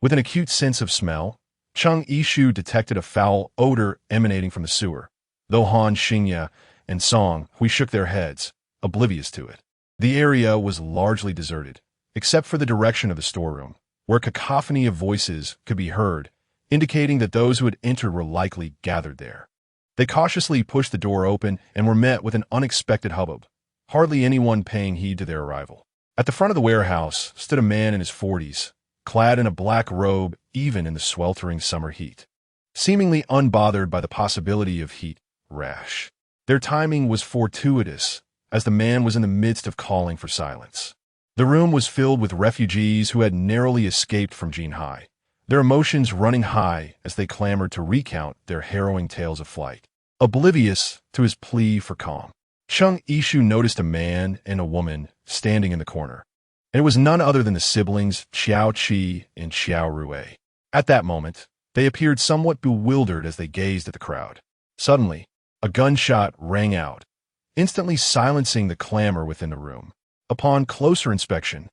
With an acute sense of smell, Chung Yishu detected a foul odor emanating from the sewer, though Han Xingye and Song Hui shook their heads, oblivious to it. The area was largely deserted, except for the direction of the storeroom, where a cacophony of voices could be heard, indicating that those who had entered were likely gathered there. They cautiously pushed the door open and were met with an unexpected hubbub, hardly anyone paying heed to their arrival. At the front of the warehouse stood a man in his 40s, clad in a black robe even in the sweltering summer heat, seemingly unbothered by the possibility of heat rash. Their timing was fortuitous, as the man was in the midst of calling for silence. The room was filled with refugees who had narrowly escaped from Jinhai, their emotions running high as they clamored to recount their harrowing tales of flight. Oblivious to his plea for calm, Chung Yishu noticed a man and a woman standing in the corner, and it was none other than the siblings Xiao Qi and Xiao Rui. At that moment, they appeared somewhat bewildered as they gazed at the crowd. Suddenly, a gunshot rang out, instantly silencing the clamor within the room. Upon closer inspection,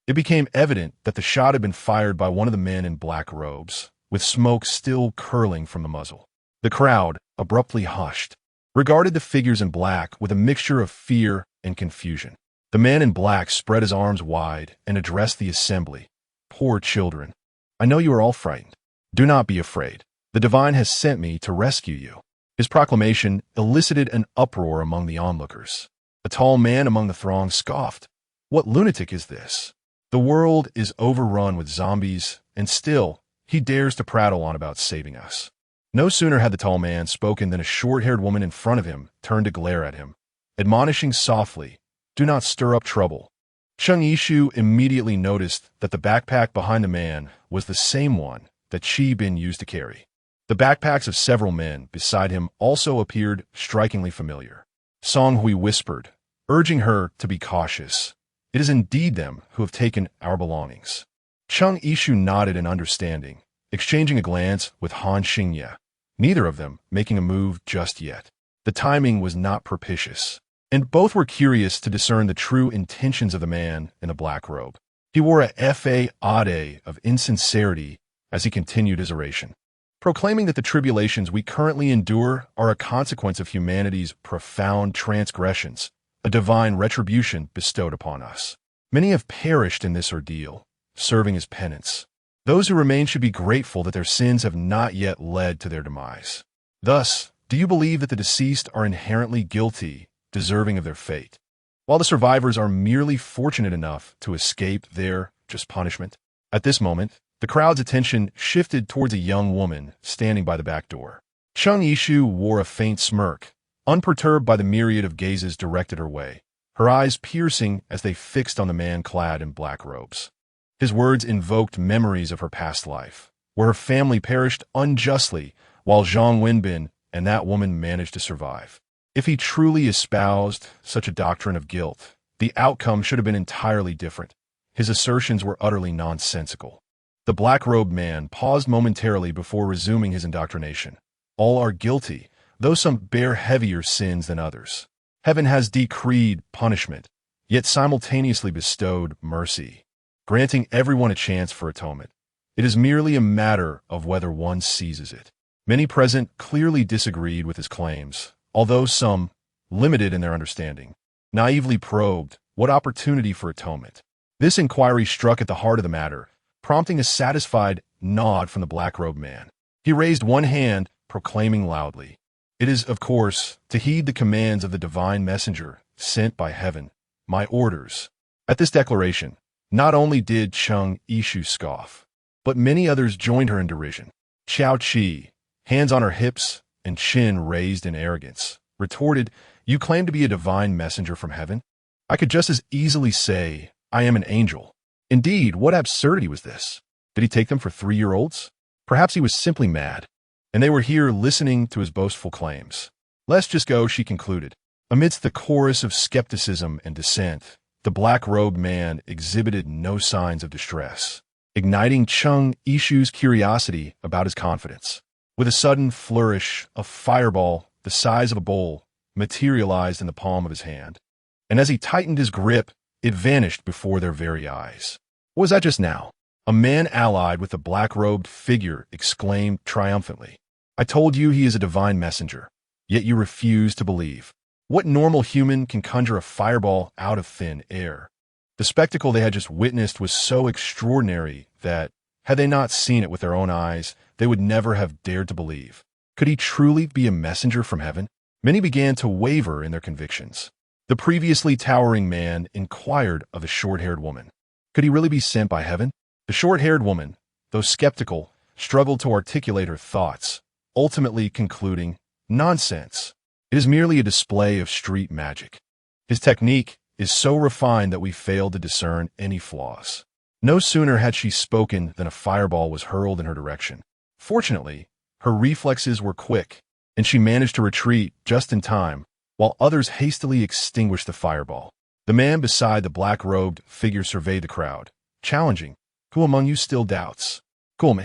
it became evident that the shot had been fired by one of the men in black robes, with smoke still curling from the muzzle. The crowd, abruptly hushed, regarded the figures in black with a mixture of fear and confusion. The man in black spread his arms wide and addressed the assembly. "Poor children, I know you are all frightened. Do not be afraid. The divine has sent me to rescue you." His proclamation elicited an uproar among the onlookers. A tall man among the throng scoffed. "What lunatic is this? The world is overrun with zombies, and still he dares to prattle on about saving us." No sooner had the tall man spoken than a short-haired woman in front of him turned to glare at him, admonishing softly, "Do not stir up trouble." Chung Yishu immediately noticed that the backpack behind the man was the same one that Chi Bin used to carry. The backpacks of several men beside him also appeared strikingly familiar. Song Hui whispered, urging her to be cautious. "It is indeed them who have taken our belongings." Chung Yishu nodded in understanding, exchanging a glance with Han Xingye, neither of them making a move just yet. The timing was not propitious, and both were curious to discern the true intentions of the man in the black robe. He wore a fade of insincerity as he continued his oration, proclaiming that the tribulations we currently endure are a consequence of humanity's profound transgressions, a divine retribution bestowed upon us. Many have perished in this ordeal, serving as penance. Those who remain should be grateful that their sins have not yet led to their demise. Thus, do you believe that the deceased are inherently guilty, deserving of their fate, while the survivors are merely fortunate enough to escape their just punishment? At this moment, the crowd's attention shifted towards a young woman standing by the back door. Chung Yishu wore a faint smirk, unperturbed by the myriad of gazes directed her way, her eyes piercing as they fixed on the man clad in black robes. His words invoked memories of her past life, where her family perished unjustly while Zhang Wenbin and that woman managed to survive. If he truly espoused such a doctrine of guilt, the outcome should have been entirely different. His assertions were utterly nonsensical. The black-robed man paused momentarily before resuming his indoctrination. All are guilty, though some bear heavier sins than others. Heaven has decreed punishment, yet simultaneously bestowed mercy, granting everyone a chance for atonement. It is merely a matter of whether one seizes it. Many present clearly disagreed with his claims, although some, limited in their understanding, naively probed what opportunity for atonement. This inquiry struck at the heart of the matter, prompting a satisfied nod from the black-robed man. He raised one hand, proclaiming loudly, "It is, of course, to heed the commands of the divine messenger sent by heaven, my orders." At this declaration, not only did Chung Yishu scoff, but many others joined her in derision. Xiao Qi, hands on her hips and chin raised in arrogance, retorted, "You claim to be a divine messenger from heaven? I could just as easily say, I am an angel." Indeed, what absurdity was this? Did he take them for 3-year-olds? Perhaps he was simply mad, and they were here listening to his boastful claims. "Let's just go," she concluded. Amidst the chorus of skepticism and dissent, the black-robed man exhibited no signs of distress, igniting Chung Yishu's curiosity about his confidence. With a sudden flourish, a fireball the size of a bowl materialized in the palm of his hand, and as he tightened his grip, it vanished before their very eyes. What was that just now? A man allied with the black-robed figure exclaimed triumphantly. "I told you he is a divine messenger, yet you refuse to believe. What normal human can conjure a fireball out of thin air?" The spectacle they had just witnessed was so extraordinary that, had they not seen it with their own eyes, they would never have dared to believe. Could he truly be a messenger from heaven? Many began to waver in their convictions. The previously towering man inquired of the short-haired woman. Could he really be sent by heaven? The short-haired woman, though skeptical, struggled to articulate her thoughts, ultimately concluding, "Nonsense. It is merely a display of street magic. His technique is so refined that we fail to discern any flaws." No sooner had she spoken than a fireball was hurled in her direction. Fortunately, her reflexes were quick, and she managed to retreat just in time, while others hastily extinguished the fireball. The man beside the black-robed figure surveyed the crowd, challenging, "Who among you still doubts? Come,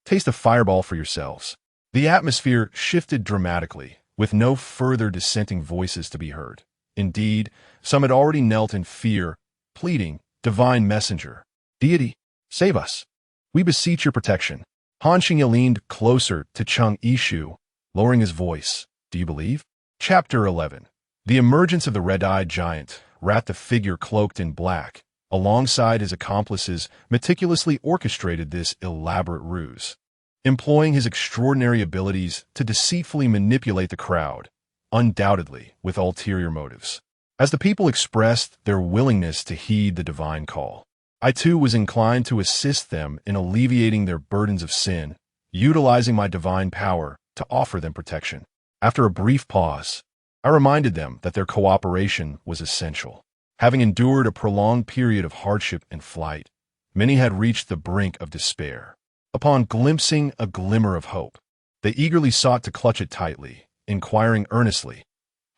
taste a fireball for yourselves." The atmosphere shifted dramatically, with no further dissenting voices to be heard. Indeed, some had already knelt in fear, pleading, "Divine messenger, deity, save us. We beseech your protection." Han Xingye leaned closer to Chung Yishu, lowering his voice. "Do you believe?" Chapter 11. The emergence of the red-eyed giant wrapped the figure cloaked in black. Alongside his accomplices, meticulously orchestrated this elaborate ruse, employing his extraordinary abilities to deceitfully manipulate the crowd, undoubtedly with ulterior motives. As the people expressed their willingness to heed the divine call, I too was inclined to assist them in alleviating their burdens of sin, utilizing my divine power to offer them protection. After a brief pause, I reminded them that their cooperation was essential. Having endured a prolonged period of hardship and flight, many had reached the brink of despair. Upon glimpsing a glimmer of hope, they eagerly sought to clutch it tightly, inquiring earnestly,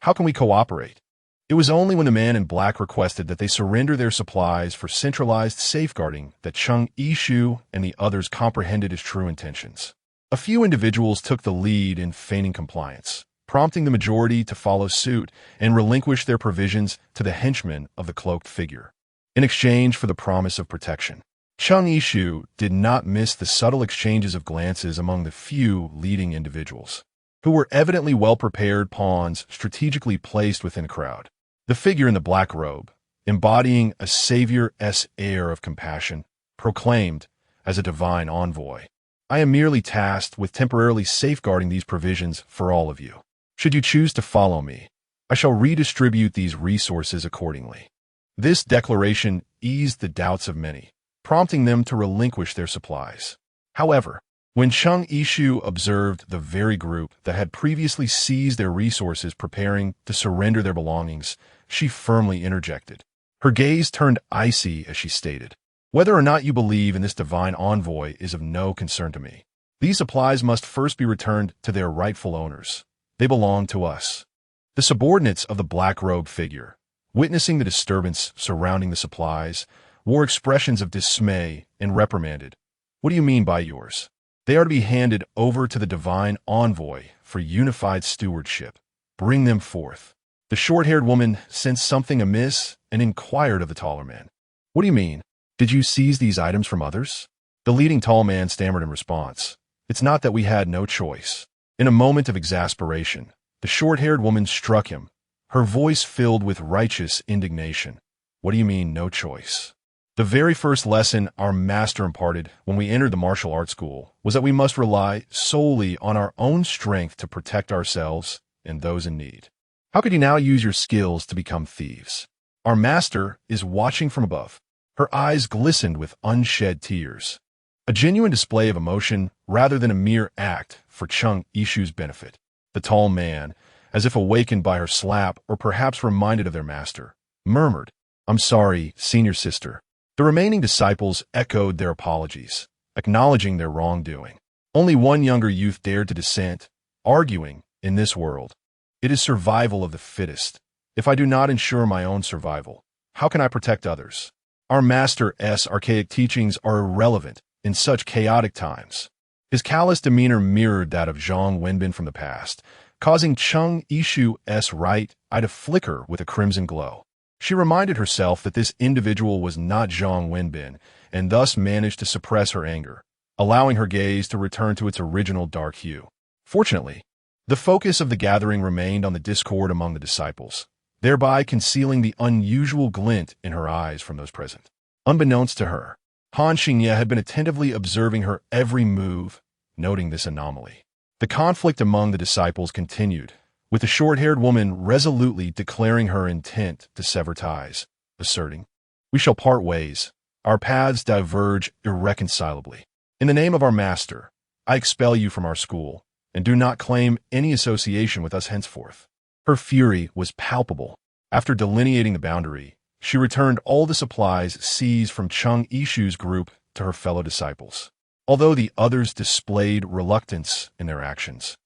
"How can we cooperate?" It was only when the man in black requested that they surrender their supplies for centralized safeguarding that Chung Yishu and the others comprehended his true intentions. A few individuals took the lead in feigning compliance, prompting the majority to follow suit and relinquish their provisions to the henchmen of the cloaked figure, in exchange for the promise of protection. Chung Yishu did not miss the subtle exchanges of glances among the few leading individuals, who were evidently well-prepared pawns strategically placed within a crowd. The figure in the black robe, embodying a savior-esque air of compassion, proclaimed, as a divine envoy, "I am merely tasked with temporarily safeguarding these provisions for all of you. Should you choose to follow me, I shall redistribute these resources accordingly." This declaration eased the doubts of many, prompting them to relinquish their supplies. However, When Chung Ishu observed the very group that had previously seized their resources preparing to surrender their belongings, she firmly interjected. Her gaze turned icy as she stated, "Whether or not you believe in this divine envoy is of no concern to me. These supplies must first be returned to their rightful owners. They belong to us." The subordinates of the black-robed figure, witnessing the disturbance surrounding the supplies, wore expressions of dismay and reprimanded. "What do you mean by yours? They are to be handed over to the divine envoy for unified stewardship. Bring them forth." The short-haired woman sensed something amiss and inquired of the taller man. "What do you mean? Did you seize these items from others?" The leading tall man stammered in response. "It's not that we had no choice." In a moment of exasperation, the short-haired woman struck him, her voice filled with righteous indignation. "What do you mean, no choice?" The very first lesson our master imparted when we entered the martial arts school was that we must rely solely on our own strength to protect ourselves and those in need. How could you now use your skills to become thieves? Our master is watching from above. Her eyes glistened with unshed tears. A genuine display of emotion rather than a mere act for Chung Ishu's benefit. The tall man, as if awakened by her slap or perhaps reminded of their master, murmured, "I'm sorry, senior sister." The remaining disciples echoed their apologies, acknowledging their wrongdoing. Only one younger youth dared to dissent, arguing, "In this world, it is survival of the fittest. If I do not ensure my own survival, how can I protect others?" Our master's archaic teachings are irrelevant in such chaotic times. His callous demeanor mirrored that of Zhang Wenbin from the past, causing Chung Ishu's right eye to flicker with a crimson glow. She reminded herself that this individual was not Zhang Wenbin, and thus managed to suppress her anger, allowing her gaze to return to its original dark hue. Fortunately, the focus of the gathering remained on the discord among the disciples, thereby concealing the unusual glint in her eyes from those present. Unbeknownst to her, Han Xingye had been attentively observing her every move, noting this anomaly. The conflict among the disciples continued, with the short-haired woman resolutely declaring her intent to sever ties, asserting, "We shall part ways. Our paths diverge irreconcilably. In the name of our master, I expel you from our school, and do not claim any association with us henceforth." Her fury was palpable. After delineating the boundary, she returned all the supplies seized from Chung Ishu's group to her fellow disciples. Although the others displayed reluctance in their actions,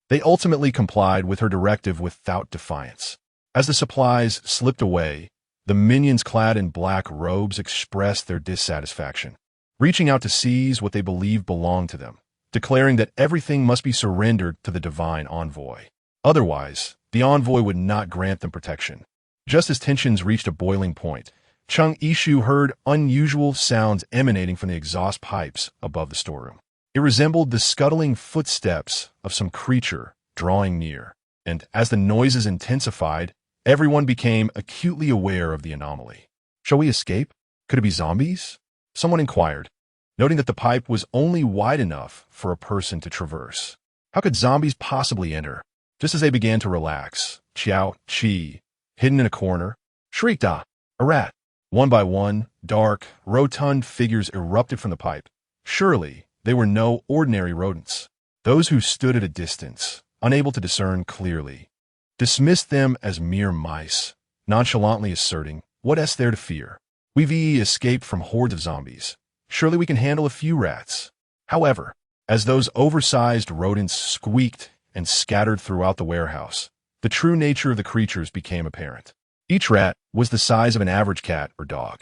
they ultimately complied with her directive without defiance. As the supplies slipped away, the minions clad in black robes expressed their dissatisfaction, reaching out to seize what they believed belonged to them, declaring that everything must be surrendered to the divine envoy. Otherwise, the envoy would not grant them protection. Just as tensions reached a boiling point, Chung Ishu heard unusual sounds emanating from the exhaust pipes above the storeroom. It resembled the scuttling footsteps of some creature drawing near, and as the noises intensified, everyone became acutely aware of the anomaly. "Shall we escape? Could it be zombies?" someone inquired, noting that the pipe was only wide enough for a person to traverse. How could zombies possibly enter? Just as they began to relax, Qiao Qi, hidden in a corner, shrieked, "Ah, a rat!" One by one, dark, rotund figures erupted from the pipe. Surely, they were no ordinary rodents. Those who stood at a distance, unable to discern clearly, dismissed them as mere mice, nonchalantly asserting, "What is there to fear? We've escaped from hordes of zombies. Surely we can handle a few rats." However, as those oversized rodents squeaked and scattered throughout the warehouse, the true nature of the creatures became apparent. Each rat was the size of an average cat or dog,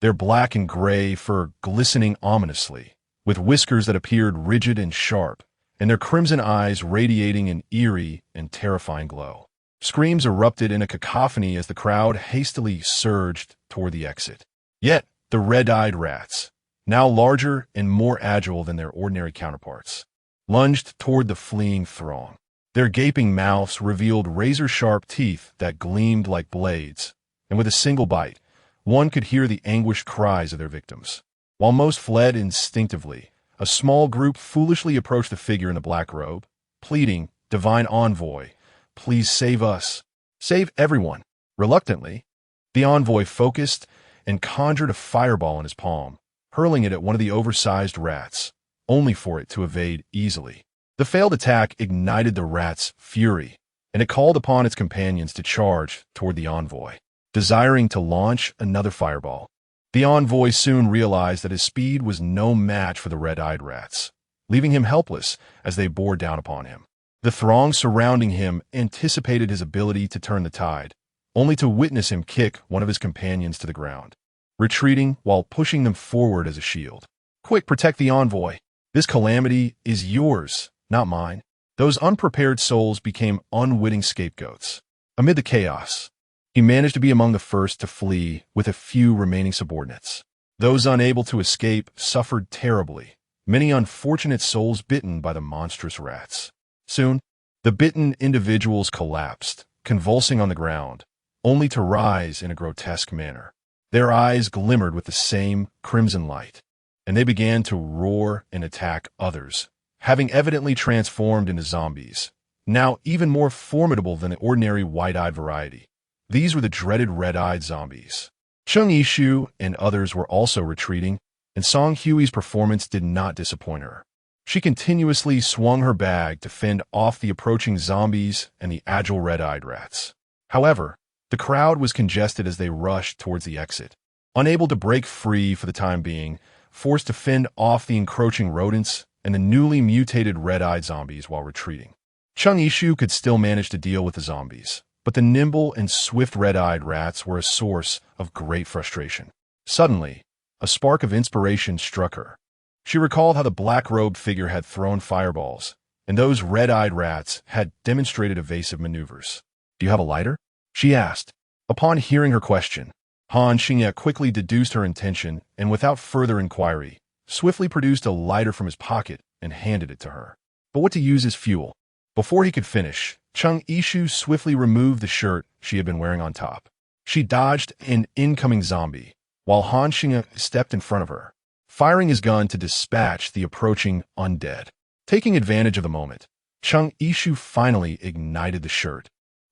their black and gray fur glistening ominously, with whiskers that appeared rigid and sharp, and their crimson eyes radiating an eerie and terrifying glow. Screams erupted in a cacophony as the crowd hastily surged toward the exit. Yet, the red-eyed rats, now larger and more agile than their ordinary counterparts, lunged toward the fleeing throng. Their gaping mouths revealed razor-sharp teeth that gleamed like blades, and with a single bite, one could hear the anguished cries of their victims. While most fled instinctively, a small group foolishly approached the figure in the black robe, pleading, "Divine envoy, please save us. Save everyone." Reluctantly, the envoy focused and conjured a fireball in his palm, hurling it at one of the oversized rats. only for it to evade easily. The failed attack ignited the rat's fury, and it called upon its companions to charge toward the envoy, desiring to launch another fireball. The envoy soon realized that his speed was no match for the red-eyed rats, leaving him helpless as they bore down upon him. The throng surrounding him anticipated his ability to turn the tide, only to witness him kick one of his companions to the ground, retreating while pushing them forward as a shield. "Quick, protect the envoy. This calamity is yours, not mine." Those unprepared souls became unwitting scapegoats. Amid the chaos, he managed to be among the first to flee with a few remaining subordinates. Those unable to escape suffered terribly, many unfortunate souls bitten by the monstrous rats. Soon, the bitten individuals collapsed, convulsing on the ground, only to rise in a grotesque manner. Their eyes glimmered with the same crimson light, and they began to roar and attack others, having evidently transformed into zombies, now even more formidable than the ordinary white-eyed variety. These were the dreaded red-eyed zombies. Chung Yishu and others were also retreating, and Song Hui's performance did not disappoint her. She continuously swung her bag to fend off the approaching zombies and the agile red-eyed rats. However, the crowd was congested as they rushed towards the exit. Unable to break free for the time being, forced to fend off the encroaching rodents and the newly mutated red-eyed zombies while retreating. Chung Yishu could still manage to deal with the zombies, but the nimble and swift red-eyed rats were a source of great frustration. Suddenly, a spark of inspiration struck her. She recalled how the black-robed figure had thrown fireballs, and those red-eyed rats had demonstrated evasive maneuvers. "Do you have a lighter?" she asked. Upon hearing her question, Han Xingye quickly deduced her intention and, without further inquiry, swiftly produced a lighter from his pocket and handed it to her. But what to use as fuel? Before he could finish, Chung Yishu swiftly removed the shirt she had been wearing on top. She dodged an incoming zombie, while Han Xingye stepped in front of her, firing his gun to dispatch the approaching undead. Taking advantage of the moment, Chung Yishu finally ignited the shirt,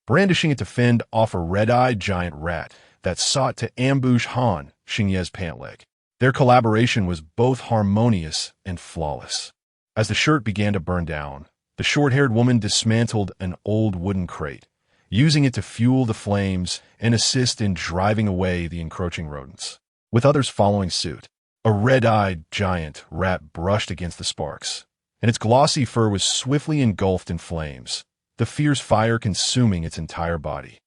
brandishing it to fend off a red-eyed giant rat that sought to ambush Han Xingye's pant leg. Their collaboration was both harmonious and flawless. As the shirt began to burn down, the short-haired woman dismantled an old wooden crate, using it to fuel the flames and assist in driving away the encroaching rodents. With others following suit, a red-eyed giant rat brushed against the sparks, and its glossy fur was swiftly engulfed in flames, the fierce fire consuming its entire body,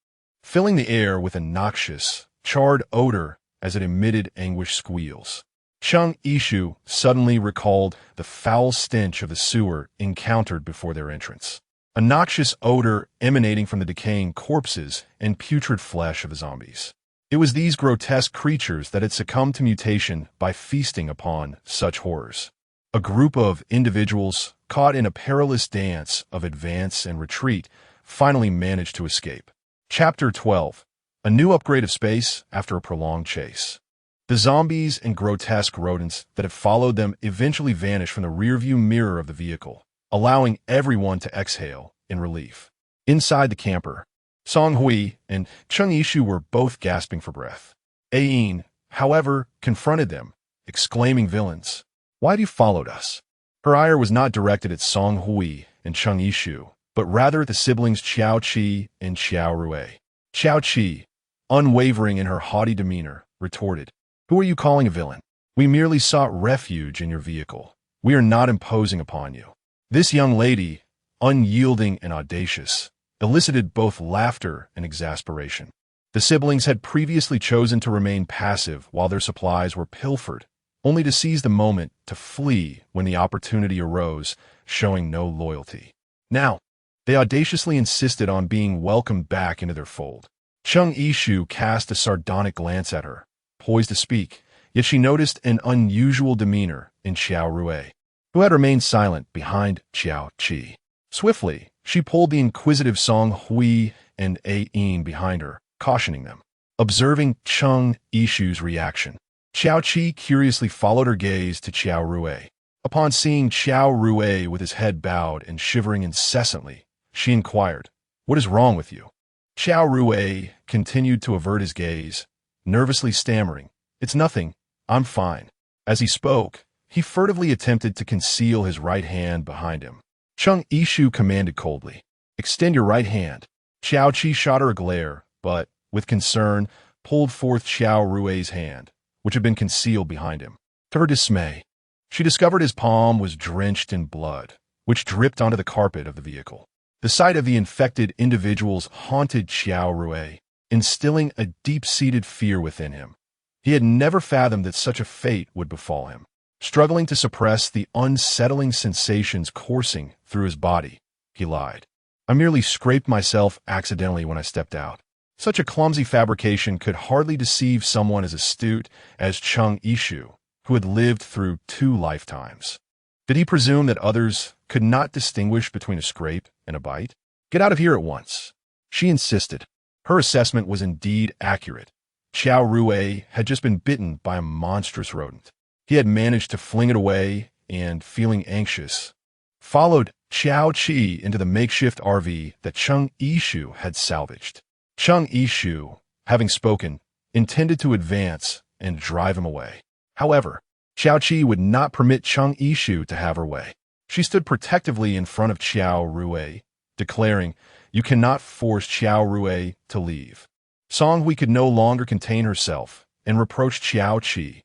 filling the air with a noxious, charred odor as it emitted anguished squeals. Chung Yishu suddenly recalled the foul stench of the sewer encountered before their entrance, a noxious odor emanating from the decaying corpses and putrid flesh of the zombies. It was these grotesque creatures that had succumbed to mutation by feasting upon such horrors. A group of individuals, caught in a perilous dance of advance and retreat, finally managed to escape. Chapter 12. A new upgrade of space after a prolonged chase. The zombies and grotesque rodents that had followed them eventually vanished from the rearview mirror of the vehicle, allowing everyone to exhale in relief. Inside the camper, Song Hui and Chung Yishu were both gasping for breath. Ayin, however, confronted them, exclaiming, "Villains, why have you followed us?" Her ire was not directed at Song Hui and Chung Yishu, but rather at the siblings Qiao Qi and Qiao Rui. Qiao Qi, unwavering in her haughty demeanor, retorted, "Who are you calling a villain? We merely sought refuge in your vehicle. We are not imposing upon you." This young lady, unyielding and audacious, elicited both laughter and exasperation. The siblings had previously chosen to remain passive while their supplies were pilfered, only to seize the moment to flee when the opportunity arose, showing no loyalty. Now, they audaciously insisted on being welcomed back into their fold. Chung Yishu cast a sardonic glance at her, poised to speak, yet she noticed an unusual demeanor in Qiao Rui, who had remained silent behind Qiao Qi. Swiftly, she pulled the inquisitive Song Hui and Ayin behind her, cautioning them. Observing Chung Yishu's reaction, Qiao Qi curiously followed her gaze to Qiao Rui. Upon seeing Qiao Rui with his head bowed and shivering incessantly, she inquired, "What is wrong with you?" Qiao Rui continued to avert his gaze, nervously stammering, "It's nothing, I'm fine." As he spoke, he furtively attempted to conceal his right hand behind him. Chung Yishu commanded coldly, "Extend your right hand." Xiao Qi shot her a glare, but, with concern, pulled forth Xiao Rui's hand, which had been concealed behind him. To her dismay, she discovered his palm was drenched in blood, which dripped onto the carpet of the vehicle. The sight of the infected individuals haunted Xiao Rui, instilling a deep-seated fear within him. He had never fathomed that such a fate would befall him. Struggling to suppress the unsettling sensations coursing through his body, he lied. "I merely scraped myself accidentally when I stepped out." Such a clumsy fabrication could hardly deceive someone as astute as Chung Yishu, who had lived through 2 lifetimes. Did he presume that others could not distinguish between a scrape and a bite? "Get out of here at once," she insisted. Her assessment was indeed accurate. Xiao Rui had just been bitten by a monstrous rodent. He had managed to fling it away and, feeling anxious, followed Xiao Qi into the makeshift RV that Chung Yishu had salvaged. Chung Yishu, having spoken, intended to advance and drive him away. However, Xiao Qi would not permit Chung Yishu to have her way. She stood protectively in front of Xiao Rui, declaring, "You cannot force Xiao Rui to leave." Song Hui could no longer contain herself and reproached Xiao Qi.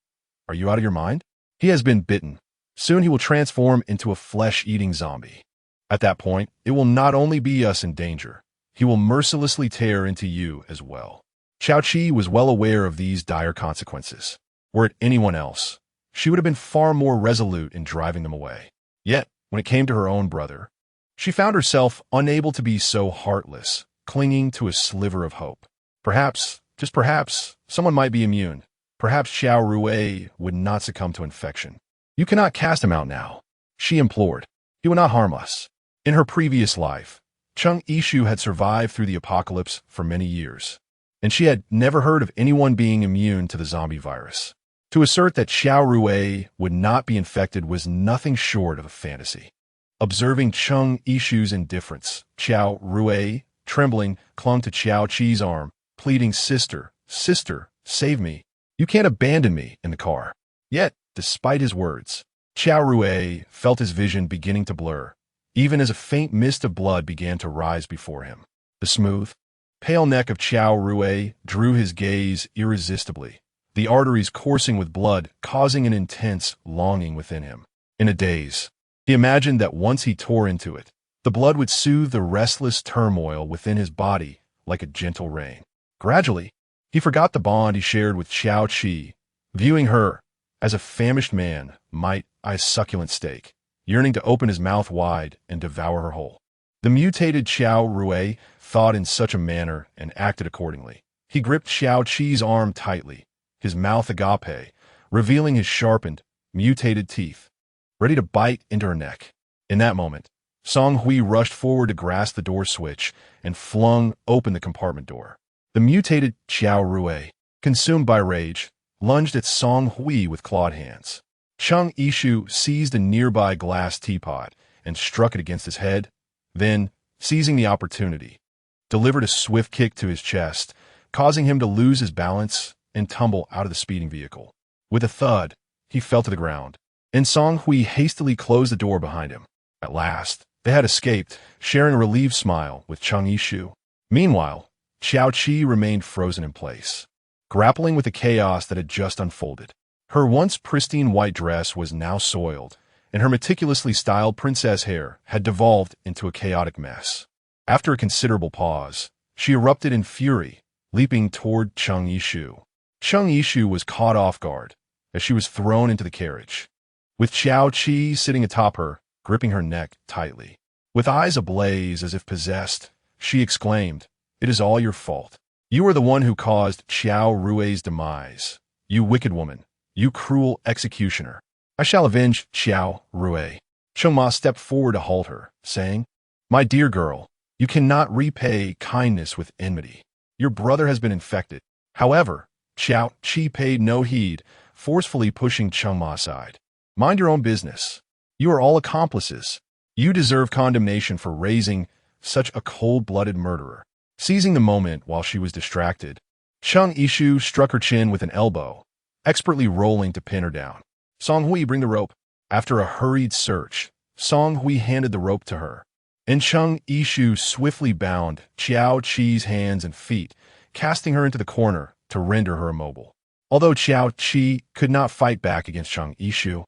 "Are you out of your mind? He has been bitten. Soon he will transform into a flesh-eating zombie. At that point, it will not only be us in danger, he will mercilessly tear into you as well." Xiao Qi was well aware of these dire consequences. Were it anyone else, she would have been far more resolute in driving them away. Yet, when it came to her own brother, she found herself unable to be so heartless, clinging to a sliver of hope. Perhaps, just perhaps, someone might be immune. Perhaps Xiao Rui would not succumb to infection. "You cannot cast him out now," she implored. "He will not harm us." In her previous life, Chung Yishu had survived through the apocalypse for many years, and she had never heard of anyone being immune to the zombie virus. To assert that Xiao Rui would not be infected was nothing short of a fantasy. Observing Chung Yishu's indifference, Xiao Rui, trembling, clung to Xiao Qi's arm, pleading, "Sister, sister, save me. You can't abandon me," in the car. Yet, despite his words, Xiao Rui felt his vision beginning to blur, even as a faint mist of blood began to rise before him. The smooth, pale neck of Xiao Rui drew his gaze irresistibly, the arteries coursing with blood causing an intense longing within him. In a daze, he imagined that once he tore into it, the blood would soothe the restless turmoil within his body like a gentle rain. Gradually, he forgot the bond he shared with Xiao Qi, viewing her as a famished man might a succulent steak, yearning to open his mouth wide and devour her whole. The mutated Xiao Rui thought in such a manner and acted accordingly. He gripped Xiao Qi's arm tightly, his mouth agape, revealing his sharpened, mutated teeth, ready to bite into her neck. In that moment, Song Hui rushed forward to grasp the door switch and flung open the compartment door. The mutated Xiao Rui, consumed by rage, lunged at Song Hui with clawed hands. Chung Yishu seized a nearby glass teapot and struck it against his head, then, seizing the opportunity, delivered a swift kick to his chest, causing him to lose his balance and tumble out of the speeding vehicle. With a thud, he fell to the ground, and Song Hui hastily closed the door behind him. At last, they had escaped, sharing a relieved smile with Chung Yishu. Meanwhile, Xiao Qi remained frozen in place, grappling with the chaos that had just unfolded. Her once pristine white dress was now soiled, and her meticulously styled princess hair had devolved into a chaotic mess. After a considerable pause, she erupted in fury, leaping toward Chung Yishu. Chung Yishu was caught off guard as she was thrown into the carriage, with Xiao Qi sitting atop her, gripping her neck tightly. With eyes ablaze as if possessed, she exclaimed, "It is all your fault. You are the one who caused Xiao Rui's demise. You wicked woman, you cruel executioner. I shall avenge Xiao Rui." Chung Ma stepped forward to halt her, saying, "My dear girl, you cannot repay kindness with enmity. Your brother has been infected." However, Xiao Qi paid no heed, forcefully pushing Chung Ma aside. "Mind your own business. You are all accomplices. You deserve condemnation for raising such a cold-blooded murderer." Seizing the moment while she was distracted, Chung Yishu struck her chin with an elbow, expertly rolling to pin her down. Song Hui, bring the rope. After a hurried search, Song Hui handed the rope to her, and Cheng Yishu swiftly bound Qiao Qi's hands and feet, casting her into the corner to render her immobile. Although Qiao Qi could not fight back against Cheng Yishu,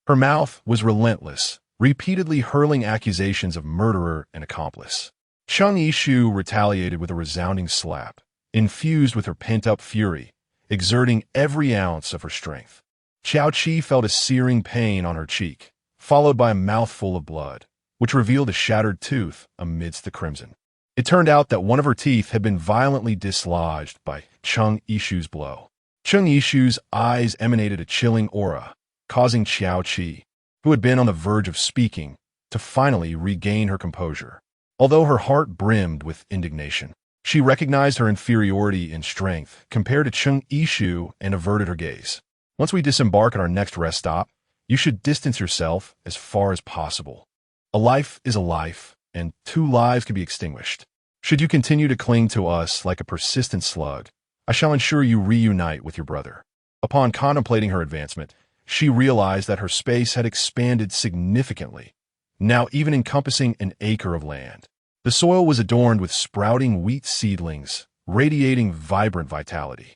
her mouth was relentless, repeatedly hurling accusations of murderer and accomplice. Cheng Yishu retaliated with a resounding slap, infused with her pent-up fury, exerting every ounce of her strength. Qiao Qi felt a searing pain on her cheek, followed by a mouthful of blood, which revealed a shattered tooth amidst the crimson. It turned out that one of her teeth had been violently dislodged by Cheng Yishu's blow. Cheng Yishu's eyes emanated a chilling aura, causing Qiao Qi, who had been on the verge of speaking, to finally regain her composure. Although her heart brimmed with indignation, she recognized her inferiority in strength compared to Cheng Yishu and averted her gaze. Once we disembark at our next rest stop, you should distance yourself as far as possible. A life is a life, and 2 lives can be extinguished. Should you continue to cling to us like a persistent slug, I shall ensure you reunite with your brother. Upon contemplating her advancement, she realized that her space had expanded significantly, now even encompassing an acre of land. The soil was adorned with sprouting wheat seedlings, radiating vibrant vitality.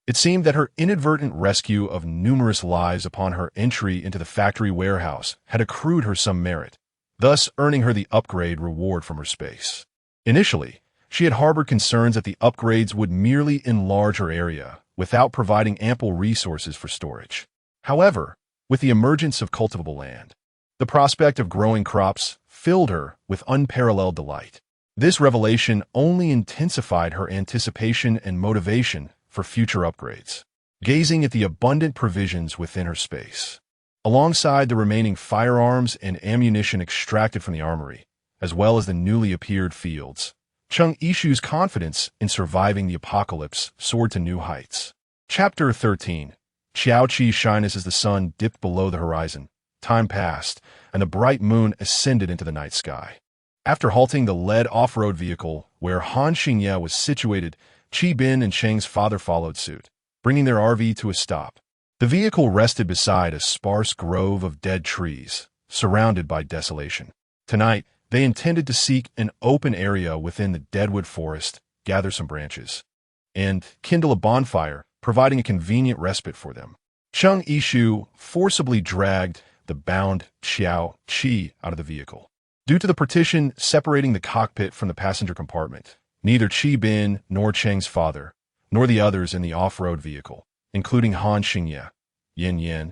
It seemed that her inadvertent rescue of numerous lives upon her entry into the factory warehouse had accrued her some merit, thus earning her the upgrade reward from her space. Initially, she had harbored concerns that the upgrades would merely enlarge her area without providing ample resources for storage. However, with the emergence of cultivable land, the prospect of growing crops filled her with unparalleled delight. This revelation only intensified her anticipation and motivation for future upgrades, gazing at the abundant provisions within her space. Alongside the remaining firearms and ammunition extracted from the armory, as well as the newly appeared fields, Cheng Yishu's confidence in surviving the apocalypse soared to new heights. Chapter 13. Qiao Qi's shyness as the sun dipped below the horizon. Time passed, and the bright moon ascended into the night sky. After halting the lead off-road vehicle where Han Xingye was situated, Qi Bin and Cheng's father followed suit, bringing their RV to a stop. The vehicle rested beside a sparse grove of dead trees, surrounded by desolation. Tonight, they intended to seek an open area within the deadwood forest, gather some branches, and kindle a bonfire, providing a convenient respite for them. Cheng Yishu forcibly dragged the bound Qiao Qi out of the vehicle. Due to the partition separating the cockpit from the passenger compartment, neither Qi Bin nor Cheng's father, nor the others in the off-road vehicle, including Han Xingye, Yin Yin,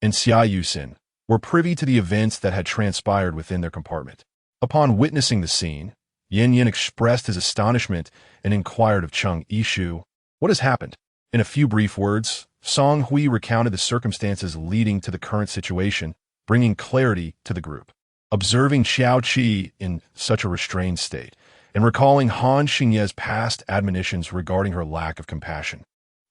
and Xia Yusin, were privy to the events that had transpired within their compartment. Upon witnessing the scene, Yin Yin expressed his astonishment and inquired of Cheng Yishu, "What has happened?" In a few brief words, Song Hui recounted the circumstances leading to the current situation, bringing clarity to the group. Observing Qiao Qi in such a restrained state, and recalling Han Xingye's past admonitions regarding her lack of compassion,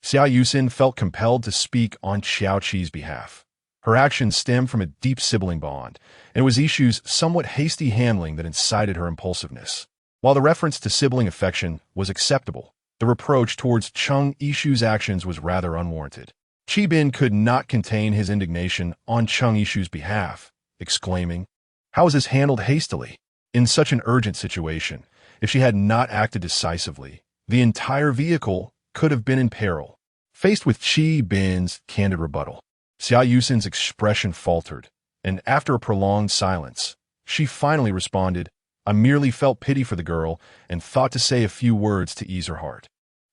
Xia Yusin felt compelled to speak on Qiao Qi's behalf. Her actions stemmed from a deep sibling bond, and it was Yishu's somewhat hasty handling that incited her impulsiveness. While the reference to sibling affection was acceptable, the reproach towards Cheng Yishu's actions was rather unwarranted. Qi Bin could not contain his indignation on Cheng Yishu's behalf, exclaiming, "How was this handled hastily? In such an urgent situation, if she had not acted decisively, the entire vehicle could have been in peril." Faced with Qi Bin's candid rebuttal, Xia Yusin's expression faltered, and after a prolonged silence, she finally responded, "I merely felt pity for the girl and thought to say a few words to ease her heart."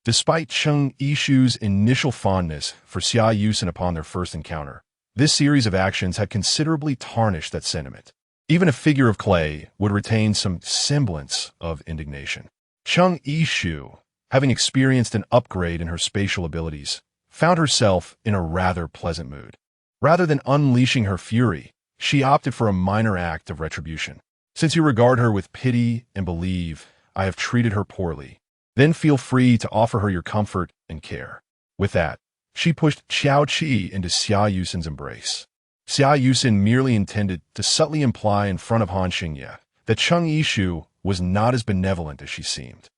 Despite Cheng Yishu's initial fondness for Xia Yusin upon their first encounter, this series of actions had considerably tarnished that sentiment. Even a figure of clay would retain some semblance of indignation. Cheng Yishu, having experienced an upgrade in her spatial abilities, found herself in a rather pleasant mood. Rather than unleashing her fury, she opted for a minor act of retribution. "Since you regard her with pity and believe I have treated her poorly, then feel free to offer her your comfort and care." With that, she pushed Qiao Qi into Xia Yusin's embrace. Xia Yusin merely intended to subtly imply in front of Han Xingye that Cheng Yishu was not as benevolent as she seemed.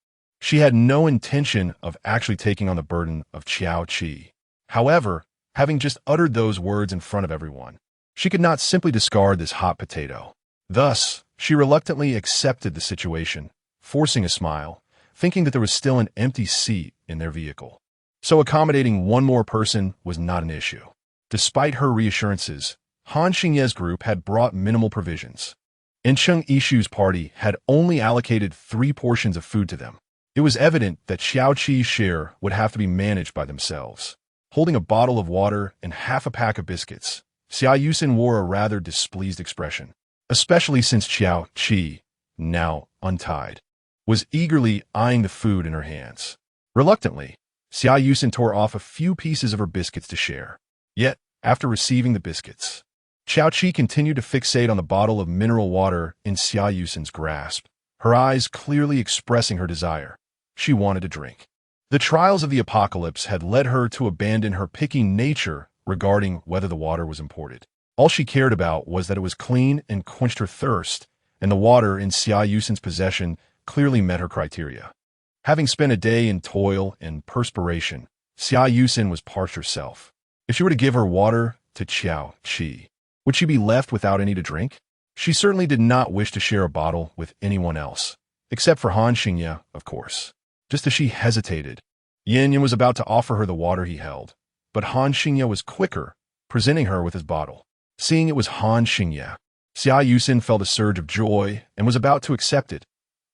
She had no intention of actually taking on the burden of Qiao Qi. However, having just uttered those words in front of everyone. She could not simply discard this hot potato. Thus, she reluctantly accepted the situation, forcing a smile, thinking that there was still an empty seat in their vehicle. So accommodating one more person was not an issue. Despite her reassurances, Han Xingye's group had brought minimal provisions. Ishu's party had only allocated 3 portions of food to them. It was evident that Xiao Qi's share would have to be managed by themselves. Holding a bottle of water and half a pack of biscuits, Xia Yusin wore a rather displeased expression, especially since Xiao Qi, now untied, was eagerly eyeing the food in her hands. Reluctantly, Xia Yusin tore off a few pieces of her biscuits to share. Yet, after receiving the biscuits, Xiao Qi continued to fixate on the bottle of mineral water in Xia Yusin's grasp, her eyes clearly expressing her desire. She wanted to drink. The trials of the apocalypse had led her to abandon her picky nature regarding whether the water was imported. All she cared about was that it was clean and quenched her thirst, and the water in Xia Yusin's possession clearly met her criteria. Having spent a day in toil and perspiration, Xia Yusin was parched herself. If she were to give her water to Xiao Qi, would she be left without any to drink? She certainly did not wish to share a bottle with anyone else, except for Han Xingye, of course. Just as she hesitated, Yin was about to offer her the water he held, but Han Xingye was quicker, presenting her with his bottle. Seeing it was Han Xingye, Xia Yusin felt a surge of joy and was about to accept it,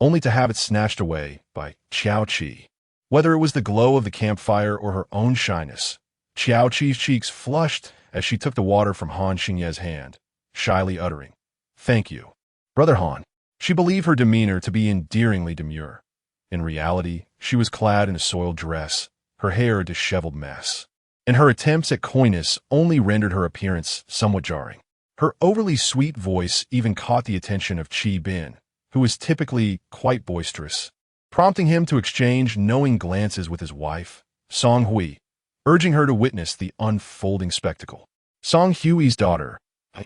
only to have it snatched away by Xiao Qi. Whether it was the glow of the campfire or her own shyness, Xiao Qi's cheeks flushed as she took the water from Han Xingye's hand, shyly uttering, "Thank you, Brother Han." She believed her demeanor to be endearingly demure. In reality, she was clad in a soiled dress, her hair a disheveled mess, and her attempts at coyness only rendered her appearance somewhat jarring. Her overly sweet voice even caught the attention of Qi Bin, who was typically quite boisterous, prompting him to exchange knowing glances with his wife, Song Hui, urging her to witness the unfolding spectacle. Song Hui's daughter,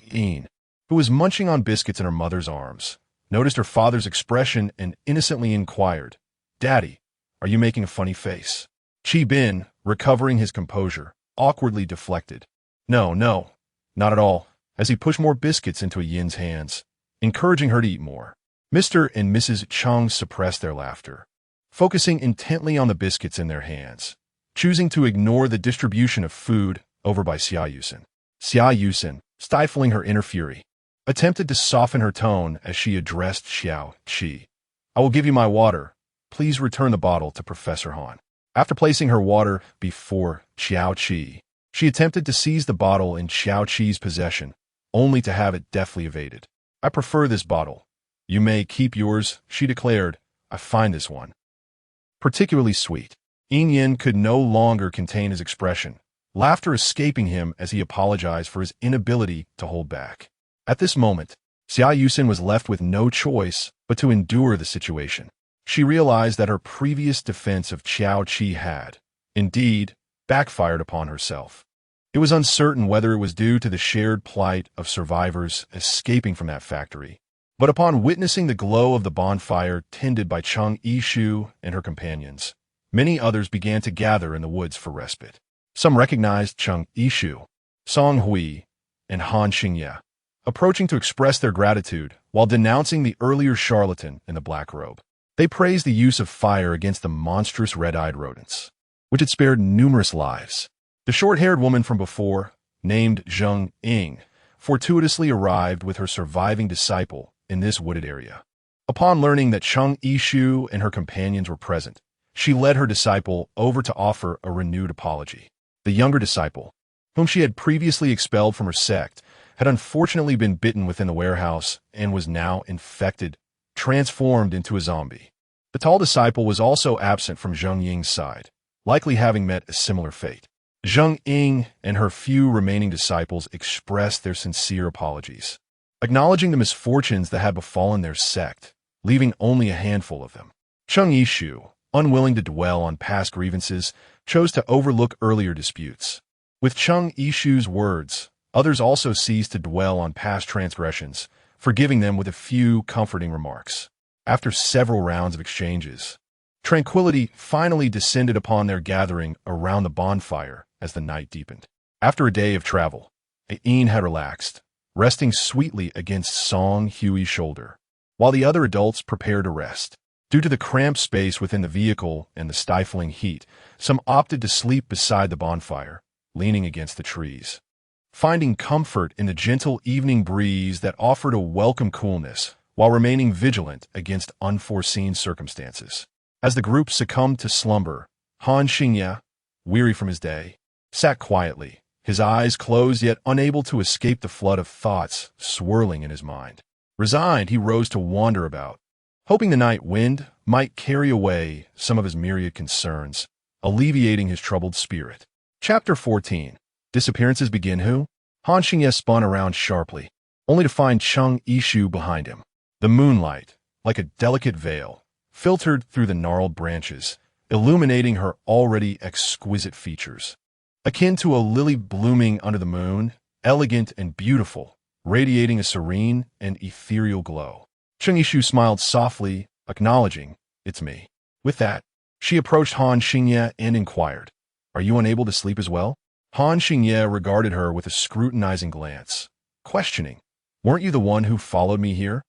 Yin, who was munching on biscuits in her mother's arms, noticed her father's expression and innocently inquired, "Daddy, are you making a funny face?" Qi Bin, recovering his composure, awkwardly deflected, No, not at all," as he pushed more biscuits into Yin's hands, encouraging her to eat more. Mr. and Mrs. Chang suppressed their laughter, focusing intently on the biscuits in their hands, choosing to ignore the distribution of food over by Xia Yusin. Xia Yusin, stifling her inner fury, attempted to soften her tone as she addressed Xiao Qi. "I will give you my water. Please return the bottle to Professor Han." After placing her water before Xiao Qi, she attempted to seize the bottle in Xiao Qi's possession, only to have it deftly evaded. "I prefer this bottle. You may keep yours," she declared. "I find this one particularly sweet." Yin could no longer contain his expression, laughter escaping him as he apologized for his inability to hold back. At this moment, Xia Yusin was left with no choice but to endure the situation. She realized that her previous defense of Xiao Qi had, indeed, backfired upon herself. It was uncertain whether it was due to the shared plight of survivors escaping from that factory, but upon witnessing the glow of the bonfire tended by Chang Yishu and her companions, many others began to gather in the woods for respite. Some recognized Chang Yishu, Song Hui, and Han Xingye, approaching to express their gratitude while denouncing the earlier charlatan in the black robe. They praised the use of fire against the monstrous red-eyed rodents, which had spared numerous lives. The short-haired woman from before, named Zheng Ying, fortuitously arrived with her surviving disciple in this wooded area. Upon learning that Chang Yishu and her companions were present, she led her disciple over to offer a renewed apology. The younger disciple, whom she had previously expelled from her sect, had unfortunately been bitten within the warehouse and was now infected, transformed into a zombie. The tall disciple was also absent from Zheng Ying's side, likely having met a similar fate. Zheng Ying and her few remaining disciples expressed their sincere apologies, acknowledging the misfortunes that had befallen their sect, leaving only a handful of them. Chang Yishu, unwilling to dwell on past grievances, chose to overlook earlier disputes. With Chang Yishu's words, others also ceased to dwell on past transgressions, forgiving them with a few comforting remarks. After several rounds of exchanges, tranquility finally descended upon their gathering around the bonfire as the night deepened. After a day of travel, Ain had relaxed, resting sweetly against Song Huey's shoulder, while the other adults prepared to rest. Due to the cramped space within the vehicle and the stifling heat, some opted to sleep beside the bonfire, leaning against the trees, finding comfort in the gentle evening breeze that offered a welcome coolness while remaining vigilant against unforeseen circumstances. As the group succumbed to slumber, Han Xingye, weary from his day, sat quietly, his eyes closed yet unable to escape the flood of thoughts swirling in his mind. Resigned, he rose to wander about, hoping the night wind might carry away some of his myriad concerns, alleviating his troubled spirit. Chapter 14. Disappearances begin. Who? Han Xingye spun around sharply, only to find Cheng Yishu behind him. The moonlight, like a delicate veil, filtered through the gnarled branches, illuminating her already exquisite features. Akin to a lily blooming under the moon, elegant and beautiful, radiating a serene and ethereal glow. Cheng Yishu smiled softly, acknowledging, "It's me." With that, she approached Han Xingye and inquired, "Are you unable to sleep as well?" Han Xingye regarded her with a scrutinizing glance, questioning, "Weren't you the one who followed me here?"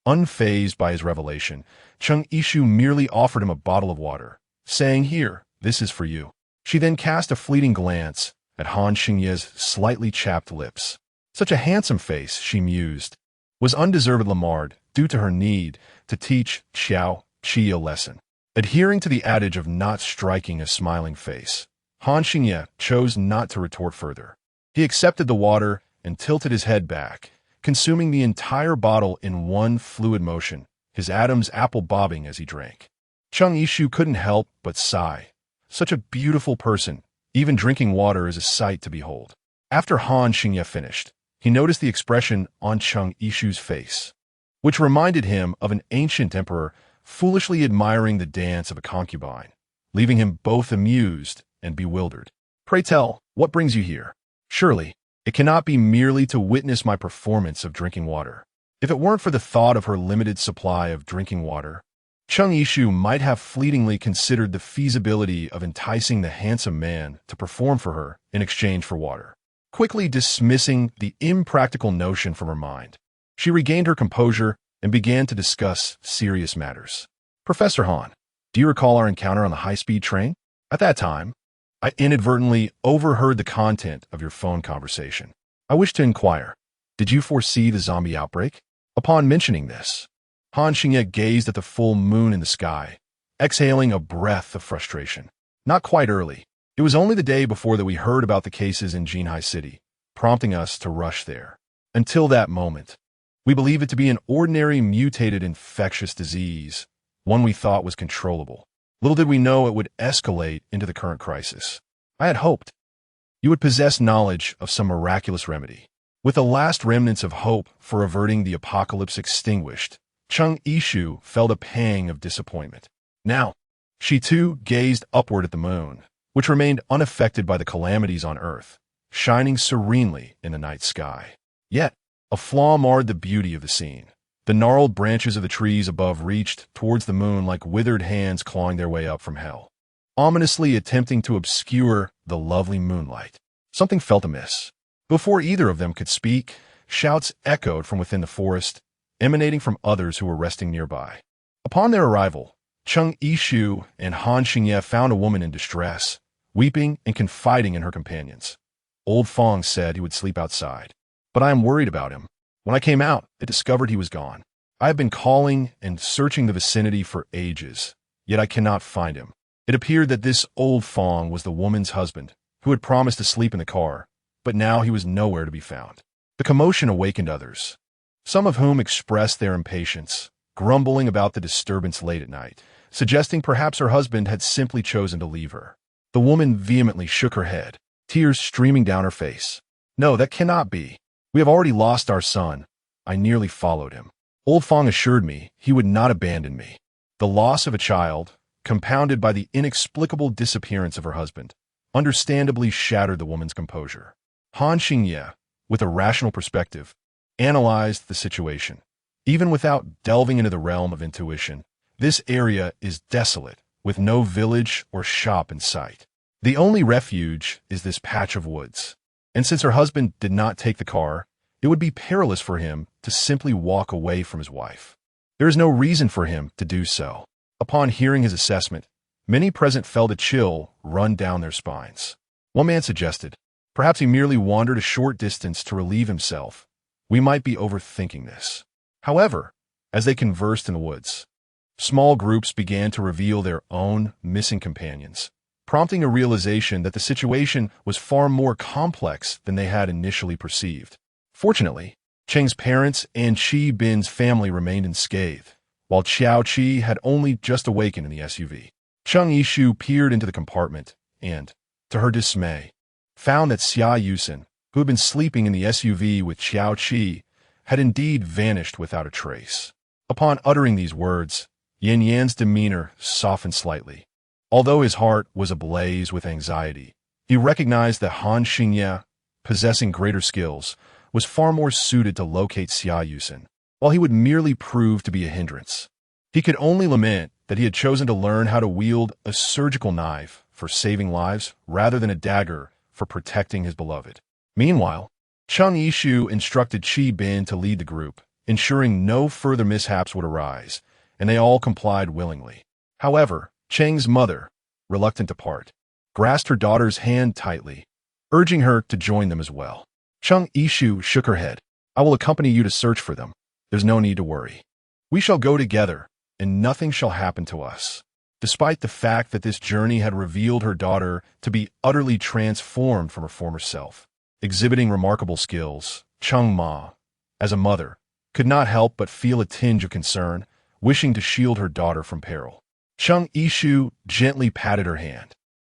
Unfazed by his revelation, Cheng Yishu merely offered him a bottle of water, saying, "Here, this is for you." She then cast a fleeting glance at Han Xingye's slightly chapped lips. Such a handsome face, she mused, was undeservedly marred due to her need to teach Xiao Qi a lesson. Adhering to the adage of not striking a smiling face, Han Xingye chose not to retort further. He accepted the water and tilted his head back, consuming the entire bottle in one fluid motion, his atoms apple bobbing as he drank. Cheng Yishu couldn't help but sigh. Such a beautiful person, even drinking water is a sight to behold. After Han Xingye finished, he noticed the expression on Cheng Yishu's face, which reminded him of an ancient emperor foolishly admiring the dance of a concubine, leaving him both amused and bewildered. "Pray tell, what brings you here? Surely, it cannot be merely to witness my performance of drinking water." If it weren't for the thought of her limited supply of drinking water, Cheng Yishu might have fleetingly considered the feasibility of enticing the handsome man to perform for her in exchange for water. Quickly dismissing the impractical notion from her mind, she regained her composure and began to discuss serious matters. "Professor Han, do you recall our encounter on the high-speed train? At that time, I inadvertently overheard the content of your phone conversation. I wish to inquire, did you foresee the zombie outbreak?" Upon mentioning this, Han Xingye gazed at the full moon in the sky, exhaling a breath of frustration. "Not quite early. It was only the day before that we heard about the cases in Jinhai City, prompting us to rush there. Until that moment, we believed it to be an ordinary mutated infectious disease, one we thought was controllable. Little did we know it would escalate into the current crisis. I had hoped you would possess knowledge of some miraculous remedy." With the last remnants of hope for averting the apocalypse extinguished, Cheng Yishu felt a pang of disappointment. Now, she too gazed upward at the moon, which remained unaffected by the calamities on Earth, shining serenely in the night sky. Yet, a flaw marred the beauty of the scene. The gnarled branches of the trees above reached towards the moon like withered hands clawing their way up from hell, ominously attempting to obscure the lovely moonlight. Something felt amiss. Before either of them could speak, shouts echoed from within the forest, emanating from others who were resting nearby. Upon their arrival, Cheng Yishu and Han Xingye found a woman in distress, weeping and confiding in her companions. Old Fong said he would sleep outside, but I am worried about him. When I came out, I discovered he was gone. I have been calling and searching the vicinity for ages, yet I cannot find him. It appeared that this old Fong was the woman's husband, who had promised to sleep in the car, but now he was nowhere to be found. The commotion awakened others, some of whom expressed their impatience, grumbling about the disturbance late at night, suggesting perhaps her husband had simply chosen to leave her. The woman vehemently shook her head, tears streaming down her face. "No, that cannot be. We have already lost our son. I nearly followed him. Old Fong assured me he would not abandon me." The loss of a child, compounded by the inexplicable disappearance of her husband, understandably shattered the woman's composure. Han Xingye, with a rational perspective, analyzed the situation. Even without delving into the realm of intuition, this area is desolate, with no village or shop in sight. The only refuge is this patch of woods. And since her husband did not take the car, it would be perilous for him to simply walk away from his wife. There is no reason for him to do so. Upon hearing his assessment, many present felt a chill run down their spines. One man suggested, perhaps he merely wandered a short distance to relieve himself. We might be overthinking this. However, as they conversed in the woods, small groups began to reveal their own missing companions, prompting a realization that the situation was far more complex than they had initially perceived. Fortunately, Cheng's parents and Qi Bin's family remained unscathed, while Xiao Qi had only just awakened in the SUV. Cheng Yishu peered into the compartment and, to her dismay, found that Xia Yusen, who had been sleeping in the SUV with Xiao Qi, had indeed vanished without a trace. Upon uttering these words, Yan Yan's demeanor softened slightly. Although his heart was ablaze with anxiety, he recognized that Han Xingye, possessing greater skills, was far more suited to locate Xia Yusen, while he would merely prove to be a hindrance. He could only lament that he had chosen to learn how to wield a surgical knife for saving lives rather than a dagger for protecting his beloved. Meanwhile, Cheng Yishu instructed Qi Bin to lead the group, ensuring no further mishaps would arise, and they all complied willingly. However, Cheng's mother, reluctant to part, grasped her daughter's hand tightly, urging her to join them as well. Cheng Yishu shook her head. I will accompany you to search for them. There's no need to worry. We shall go together, and nothing shall happen to us. Despite the fact that this journey had revealed her daughter to be utterly transformed from her former self, exhibiting remarkable skills, Cheng Ma, as a mother, could not help but feel a tinge of concern, wishing to shield her daughter from peril. Cheng Yishu gently patted her hand,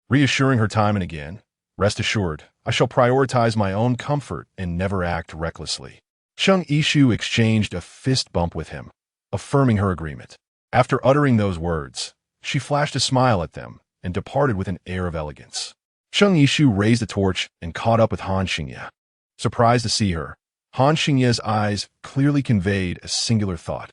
reassuring her time and again, rest assured, I shall prioritize my own comfort and never act recklessly. Cheng Yishu exchanged a fist bump with him, affirming her agreement. After uttering those words, she flashed a smile at them and departed with an air of elegance. Cheng Yishu raised a torch and caught up with Han Xingye. Surprised to see her, Han Xingye's eyes clearly conveyed a singular thought.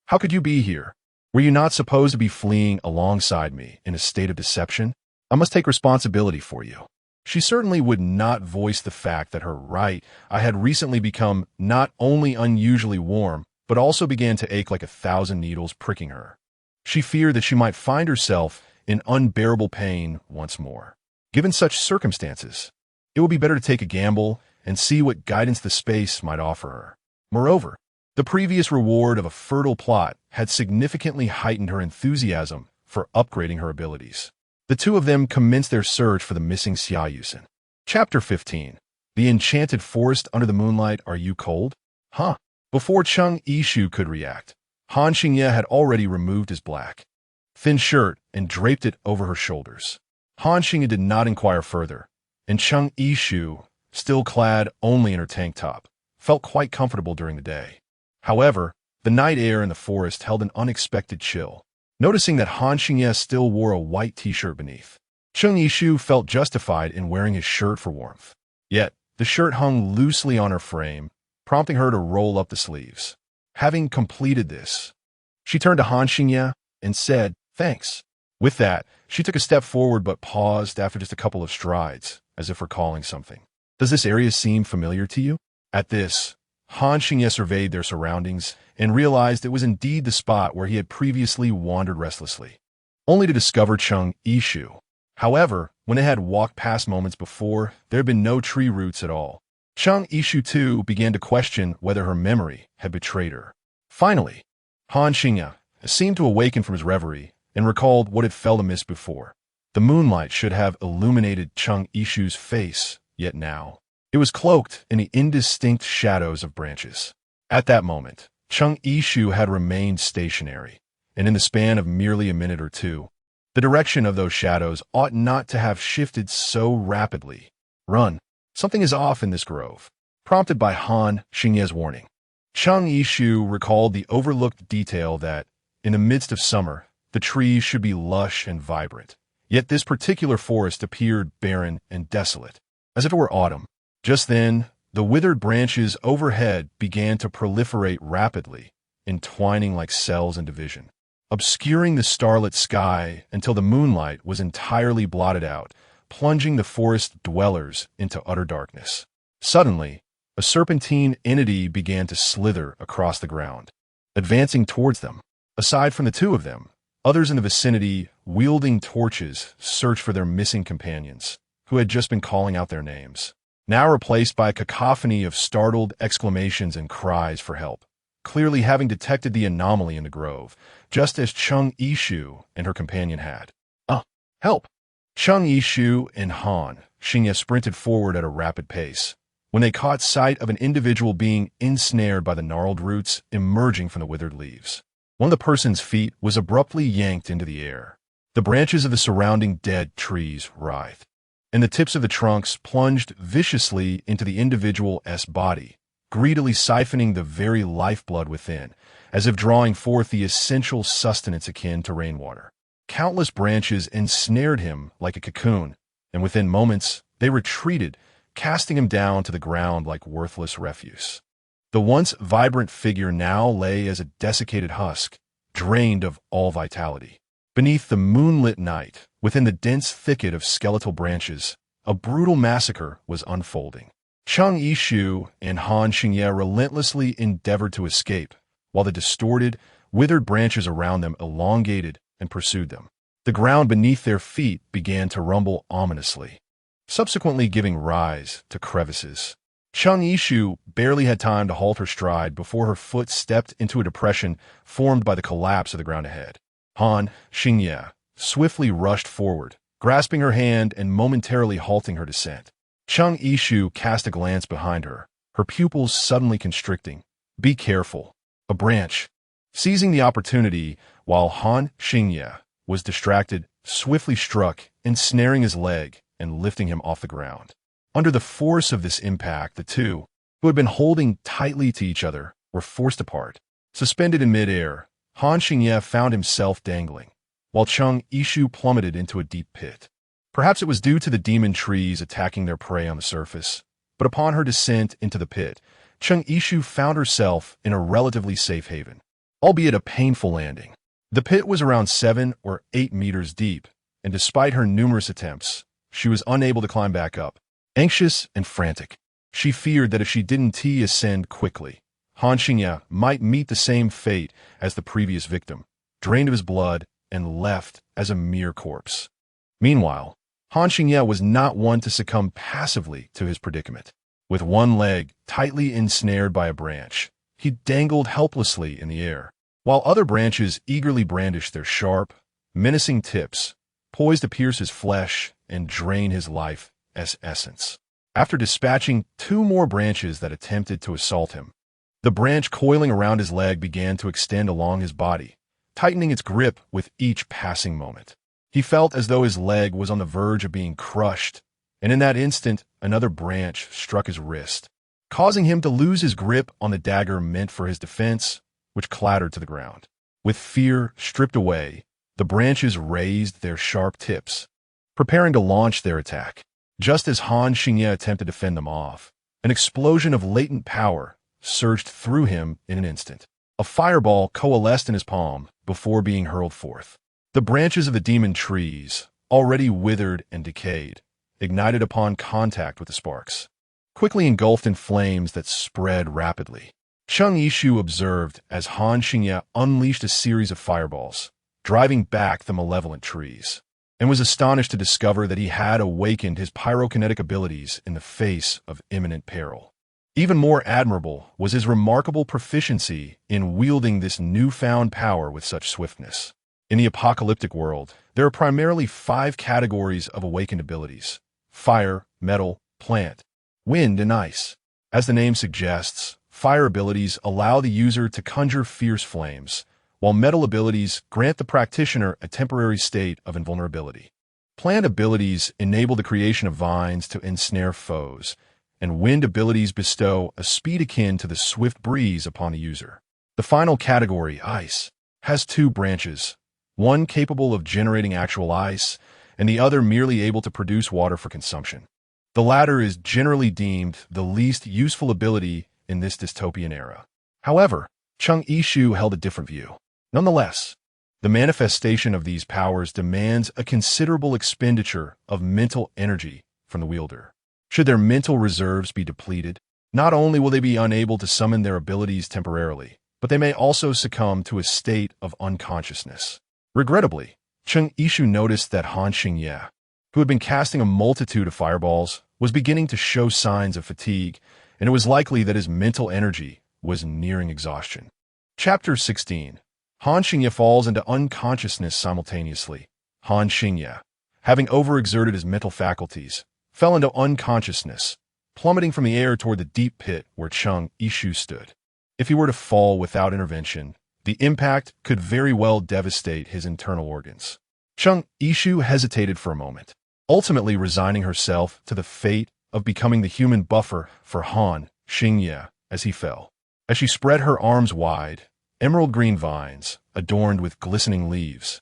How could you be here? Were you not supposed to be fleeing alongside me in a state of deception? I must take responsibility for you. She certainly would not voice the fact that her right eye had recently become not only unusually warm, but also began to ache like 1,000 needles pricking her. She feared that she might find herself in unbearable pain once more. Given such circumstances, it would be better to take a gamble and see what guidance the space might offer her. Moreover, the previous reward of a fertile plot had significantly heightened her enthusiasm for upgrading her abilities. The two of them commenced their search for the missing Xia Yusen. Chapter 15. The Enchanted Forest Under the Moonlight. Are you cold? Huh? Before Cheng Yishu could react, Han Xingye had already removed his black, thin shirt and draped it over her shoulders. Han Xingye did not inquire further, and Cheng Yishu, still clad only in her tank top, felt quite comfortable during the day. However, the night air in the forest held an unexpected chill. Noticing that Han Xingye still wore a white t-shirt beneath, Cheng Yishu felt justified in wearing his shirt for warmth. Yet, the shirt hung loosely on her frame, prompting her to roll up the sleeves. Having completed this, she turned to Han Xingye and said, thanks. With that, she took a step forward but paused after just a couple of strides, as if recalling something. Does this area seem familiar to you? At this, Han Xingye surveyed their surroundings and realized it was indeed the spot where he had previously wandered restlessly, only to discover Cheng Yishu. However, when it had walked past moments before, there had been no tree roots at all. Cheng Yishu too began to question whether her memory had betrayed her. Finally, Han Xingye seemed to awaken from his reverie and recalled what had felt amiss before. The moonlight should have illuminated Cheng Yishu's face, yet now it was cloaked in the indistinct shadows of branches. At that moment, Cheng Yishu had remained stationary, and in the span of merely a minute or two, the direction of those shadows ought not to have shifted so rapidly. Run! Something is off in this grove. Prompted by Han Xingye's warning, Cheng Yishu recalled the overlooked detail that, in the midst of summer, the trees should be lush and vibrant. Yet this particular forest appeared barren and desolate, as if it were autumn. Just then, the withered branches overhead began to proliferate rapidly, entwining like cells in division, obscuring the starlit sky until the moonlight was entirely blotted out, plunging the forest dwellers into utter darkness. Suddenly, a serpentine entity began to slither across the ground, advancing towards them. Aside from the two of them, others in the vicinity, wielding torches, searched for their missing companions, who had just been calling out their names, now replaced by a cacophony of startled exclamations and cries for help, clearly having detected the anomaly in the grove, just as Chung Yishu and her companion had. Help! Chung Yishu and Han Xingye sprinted forward at a rapid pace when they caught sight of an individual being ensnared by the gnarled roots emerging from the withered leaves. One of the person's feet was abruptly yanked into the air. The branches of the surrounding dead trees writhed, and the tips of the trunks plunged viciously into the individual's body, greedily siphoning the very lifeblood within, as if drawing forth the essential sustenance akin to rainwater. Countless branches ensnared him like a cocoon, and within moments they retreated, casting him down to the ground like worthless refuse. The once vibrant figure now lay as a desiccated husk, drained of all vitality. Beneath the moonlit night, within the dense thicket of skeletal branches, a brutal massacre was unfolding. Chung Yishu and Han Xingye relentlessly endeavored to escape, while the distorted, withered branches around them elongated and pursued them. The ground beneath their feet began to rumble ominously, subsequently giving rise to crevices. Chung Yishu barely had time to halt her stride before her foot stepped into a depression formed by the collapse of the ground ahead. Han Xingye swiftly rushed forward, grasping her hand and momentarily halting her descent. Chung Yishu cast a glance behind her, her pupils suddenly constricting. "Be careful. A branch." Seizing the opportunity, while Han Xingye was distracted, swiftly struck, ensnaring his leg and lifting him off the ground. Under the force of this impact, the two, who had been holding tightly to each other, were forced apart. Suspended in midair, Han Xingye found himself dangling, while Chung Yishu plummeted into a deep pit. Perhaps it was due to the demon trees attacking their prey on the surface, but upon her descent into the pit, Chung Yishu found herself in a relatively safe haven, albeit a painful landing. The pit was around 7 or 8 meters deep, and despite her numerous attempts, she was unable to climb back up. Anxious and frantic, she feared that if she didn't ascend quickly, Han Xingye might meet the same fate as the previous victim, drained of his blood and left as a mere corpse. Meanwhile, Han Xingye was not one to succumb passively to his predicament. With one leg tightly ensnared by a branch, he dangled helplessly in the air, while other branches eagerly brandished their sharp, menacing tips, poised to pierce his flesh and drain his life's essence. After dispatching 2 more branches that attempted to assault him, the branch coiling around his leg began to extend along his body, tightening its grip with each passing moment. He felt as though his leg was on the verge of being crushed, and in that instant, another branch struck his wrist, causing him to lose his grip on the dagger meant for his defense, which clattered to the ground. With fear stripped away, the branches raised their sharp tips, preparing to launch their attack. Just as Han Xingye attempted to fend them off, an explosion of latent power surged through him in an instant. A fireball coalesced in his palm before being hurled forth. The branches of the demon trees, already withered and decayed, ignited upon contact with the sparks, quickly engulfed in flames that spread rapidly. Chung Yishu observed as Han Xingye unleashed a series of fireballs, driving back the malevolent trees, and was astonished to discover that he had awakened his pyrokinetic abilities in the face of imminent peril. Even more admirable was his remarkable proficiency in wielding this newfound power with such swiftness. In the apocalyptic world, there are primarily 5 categories of awakened abilities: fire, metal, plant, wind, and ice. As the name suggests, fire abilities allow the user to conjure fierce flames, while metal abilities grant the practitioner a temporary state of invulnerability. Plant abilities enable the creation of vines to ensnare foes, and wind abilities bestow a speed akin to the swift breeze upon the user. The final category, ice, has 2 branches, one capable of generating actual ice, and the other merely able to produce water for consumption. The latter is generally deemed the least useful ability in this dystopian era. However, Chung Yishu held a different view. Nonetheless, the manifestation of these powers demands a considerable expenditure of mental energy from the wielder. Should their mental reserves be depleted, not only will they be unable to summon their abilities temporarily, but they may also succumb to a state of unconsciousness. Regrettably, Cheng Yishu noticed that Han Xingye, who had been casting a multitude of fireballs, was beginning to show signs of fatigue, and it was likely that his mental energy was nearing exhaustion. Chapter 16. Han Xingye falls into unconsciousness simultaneously. Han Xingye, having overexerted his mental faculties, fell into unconsciousness, plummeting from the air toward the deep pit where Cheng Yishu stood. If he were to fall without intervention, the impact could very well devastate his internal organs. Cheng Yishu hesitated for a moment, ultimately resigning herself to the fate of becoming the human buffer for Han Xingye as he fell. As she spread her arms wide, emerald green vines, adorned with glistening leaves,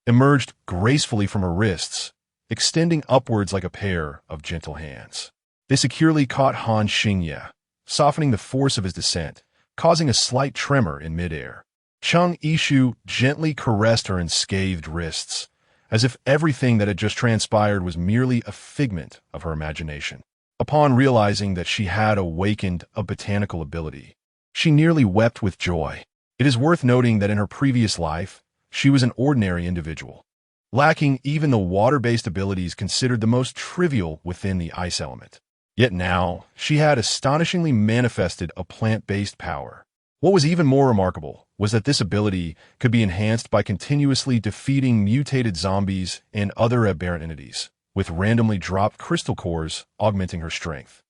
emerged gracefully from her wrists, extending upwards like a pair of gentle hands. They securely caught Han Xingye, softening the force of his descent, causing a slight tremor in midair. Cheng Yishu gently caressed her unscathed wrists, as if everything that had just transpired was merely a figment of her imagination. Upon realizing that she had awakened a botanical ability, she nearly wept with joy. It is worth noting that in her previous life, she was an ordinary individual, lacking even the water-based abilities considered the most trivial within the ice element. Yet now, she had astonishingly manifested a plant-based power. What was even more remarkable was that this ability could be enhanced by continuously defeating mutated zombies and other aberrant entities, with randomly dropped crystal cores augmenting her strength.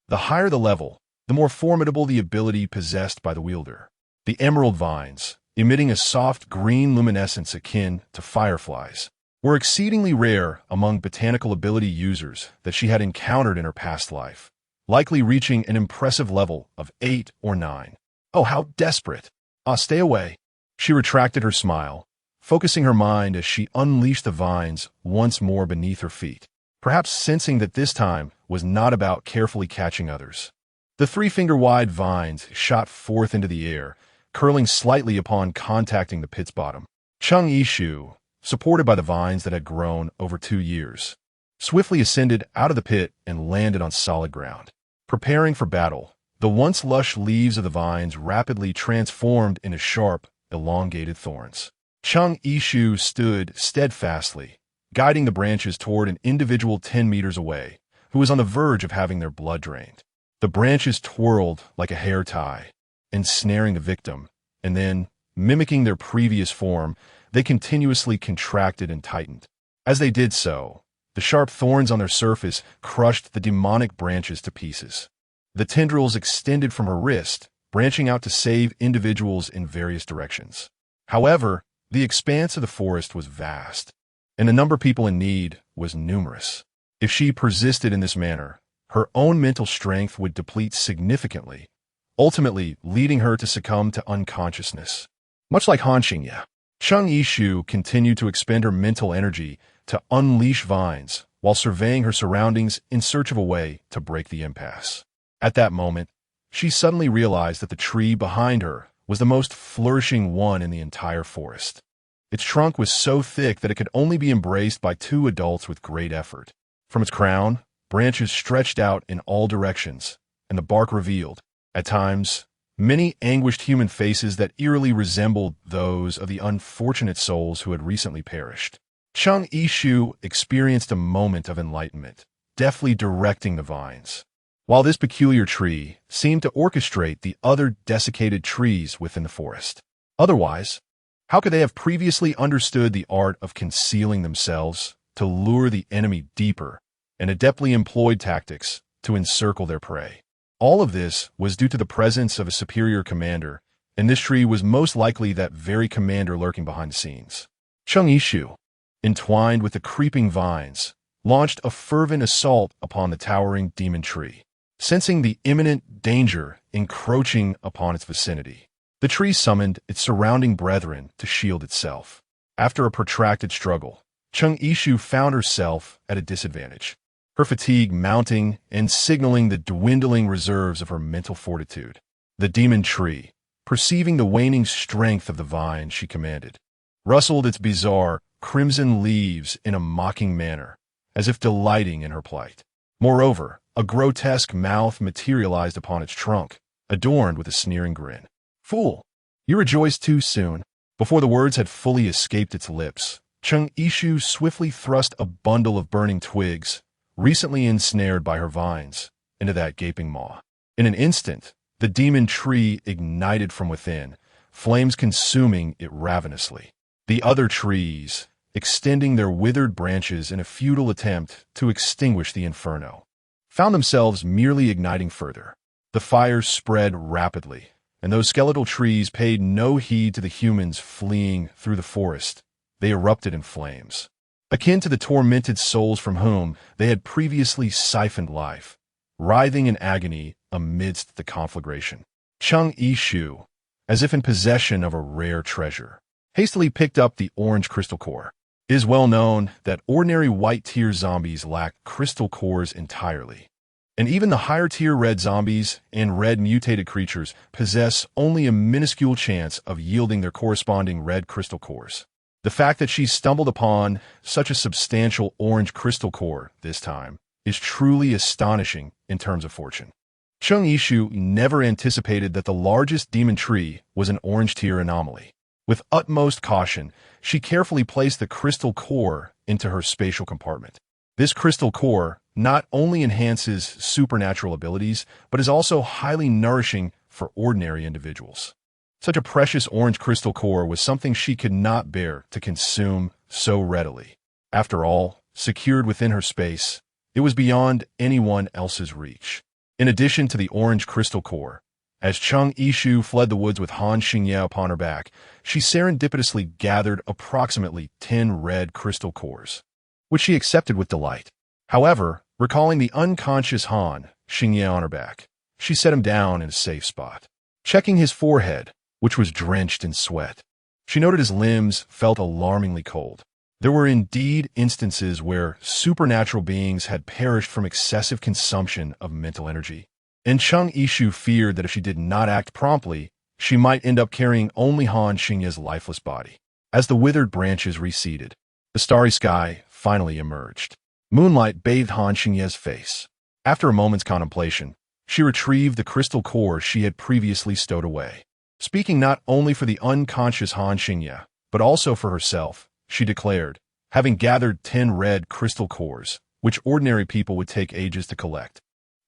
The higher the level, the more formidable the ability possessed by the wielder. The emerald vines, emitting a soft green luminescence akin to fireflies, were exceedingly rare among botanical ability users that she had encountered in her past life, likely reaching an impressive level of 8 or 9. Oh, how desperate! Ah, stay away. She retracted her smile, focusing her mind as she unleashed the vines once more beneath her feet, perhaps sensing that this time was not about carefully catching others. The 3-finger-wide vines shot forth into the air, curling slightly upon contacting the pit's bottom. Cheng Yishu, supported by the vines that had grown over 2 years, swiftly ascended out of the pit and landed on solid ground. Preparing for battle, the once lush leaves of the vines rapidly transformed into sharp, elongated thorns. Cheng Yishu stood steadfastly, guiding the branches toward an individual 10 meters away, who was on the verge of having their blood drained. The branches twirled like a hair tie, ensnaring the victim, and then, mimicking their previous form, they continuously contracted and tightened. As they did so, the sharp thorns on their surface crushed the demonic branches to pieces. The tendrils extended from her wrist, branching out to save individuals in various directions. However, the expanse of the forest was vast, and the number of people in need was numerous. If she persisted in this manner, her own mental strength would deplete significantly, ultimately leading her to succumb to unconsciousness. Much like Han Xingye, Cheng Yishu continued to expend her mental energy to unleash vines while surveying her surroundings in search of a way to break the impasse. At that moment, she suddenly realized that the tree behind her was the most flourishing one in the entire forest. Its trunk was so thick that it could only be embraced by 2 adults with great effort. From its crown, branches stretched out in all directions, and the bark revealed, at times, many anguished human faces that eerily resembled those of the unfortunate souls who had recently perished. Cheng Yishu experienced a moment of enlightenment, deftly directing the vines, while this peculiar tree seemed to orchestrate the other desiccated trees within the forest. Otherwise, how could they have previously understood the art of concealing themselves to lure the enemy deeper and adeptly employed tactics to encircle their prey? All of this was due to the presence of a superior commander, and this tree was most likely that very commander lurking behind the scenes. Cheng Yishu, entwined with the creeping vines, launched a fervent assault upon the towering demon tree. Sensing the imminent danger encroaching upon its vicinity, the tree summoned its surrounding brethren to shield itself. After a protracted struggle, Cheng Yishu found herself at a disadvantage, her fatigue mounting and signaling the dwindling reserves of her mental fortitude. The demon tree, perceiving the waning strength of the vine she commanded, rustled its bizarre, crimson leaves in a mocking manner, as if delighting in her plight. Moreover, A grotesque mouth materialized upon its trunk, adorned with a sneering grin. "Fool! You rejoiced too soon." Before the words had fully escaped its lips, Chung Ishu swiftly thrust a bundle of burning twigs, recently ensnared by her vines, into that gaping maw. In an instant, the demon tree ignited from within, flames consuming it ravenously. The other trees, extending their withered branches in a futile attempt to extinguish the inferno, found themselves merely igniting further. The fire spread rapidly, and those skeletal trees paid no heed to the humans fleeing through the forest. They erupted in flames, akin to the tormented souls from whom they had previously siphoned life, writhing in agony amidst the conflagration. Chung Ishu, as if in possession of a rare treasure, hastily picked up the orange crystal core. It is well known that ordinary white-tier zombies lack crystal cores entirely, and even the higher-tier red zombies and red mutated creatures possess only a minuscule chance of yielding their corresponding red crystal cores. The fact that she stumbled upon such a substantial orange crystal core this time is truly astonishing in terms of fortune. Chung Ishu never anticipated that the largest demon tree was an orange-tier anomaly. With utmost caution, she carefully placed the crystal core into her spatial compartment. This crystal core not only enhances supernatural abilities, but is also highly nourishing for ordinary individuals. Such a precious orange crystal core was something she could not bear to consume so readily. After all, secured within her space, it was beyond anyone else's reach. In addition to the orange crystal core, as Chung Ishu fled the woods with Han Xingye upon her back, she serendipitously gathered approximately 10 red crystal cores, which she accepted with delight. However, recalling the unconscious Han Xingye on her back, she set him down in a safe spot. Checking his forehead, which was drenched in sweat, she noted his limbs felt alarmingly cold. There were indeed instances where supernatural beings had perished from excessive consumption of mental energy, and Chung Ishu feared that if she did not act promptly, she might end up carrying only Han Xingye's lifeless body. As the withered branches receded, the starry sky finally emerged. Moonlight bathed Han Xingye's face. After a moment's contemplation, she retrieved the crystal core she had previously stowed away. Speaking not only for the unconscious Han Xingye, but also for herself, she declared, having gathered 10 red crystal cores, which ordinary people would take ages to collect.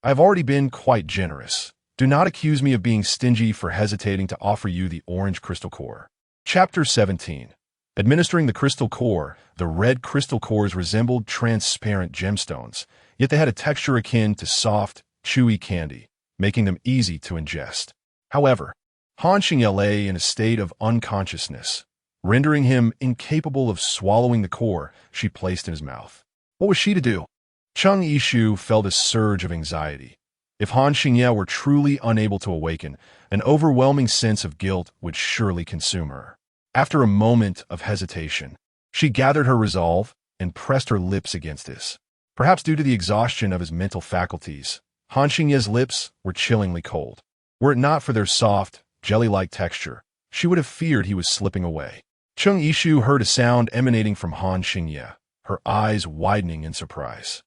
"I have already been quite generous. Do not accuse me of being stingy for hesitating to offer you the orange crystal core." Chapter 17. Administering the crystal core, the red crystal cores resembled transparent gemstones, yet they had a texture akin to soft, chewy candy, making them easy to ingest. However, Han Xingye lay in a state of unconsciousness, rendering him incapable of swallowing the core she placed in his mouth. What was she to do? Chung Ishu felt a surge of anxiety. If Han Xingye were truly unable to awaken, an overwhelming sense of guilt would surely consume her. After a moment of hesitation, she gathered her resolve and pressed her lips against his. Perhaps due to the exhaustion of his mental faculties, Han Xingye's lips were chillingly cold. Were it not for their soft, jelly-like texture, she would have feared he was slipping away. Chung Ishu heard a sound emanating from Han Xingye, her eyes widening in surprise.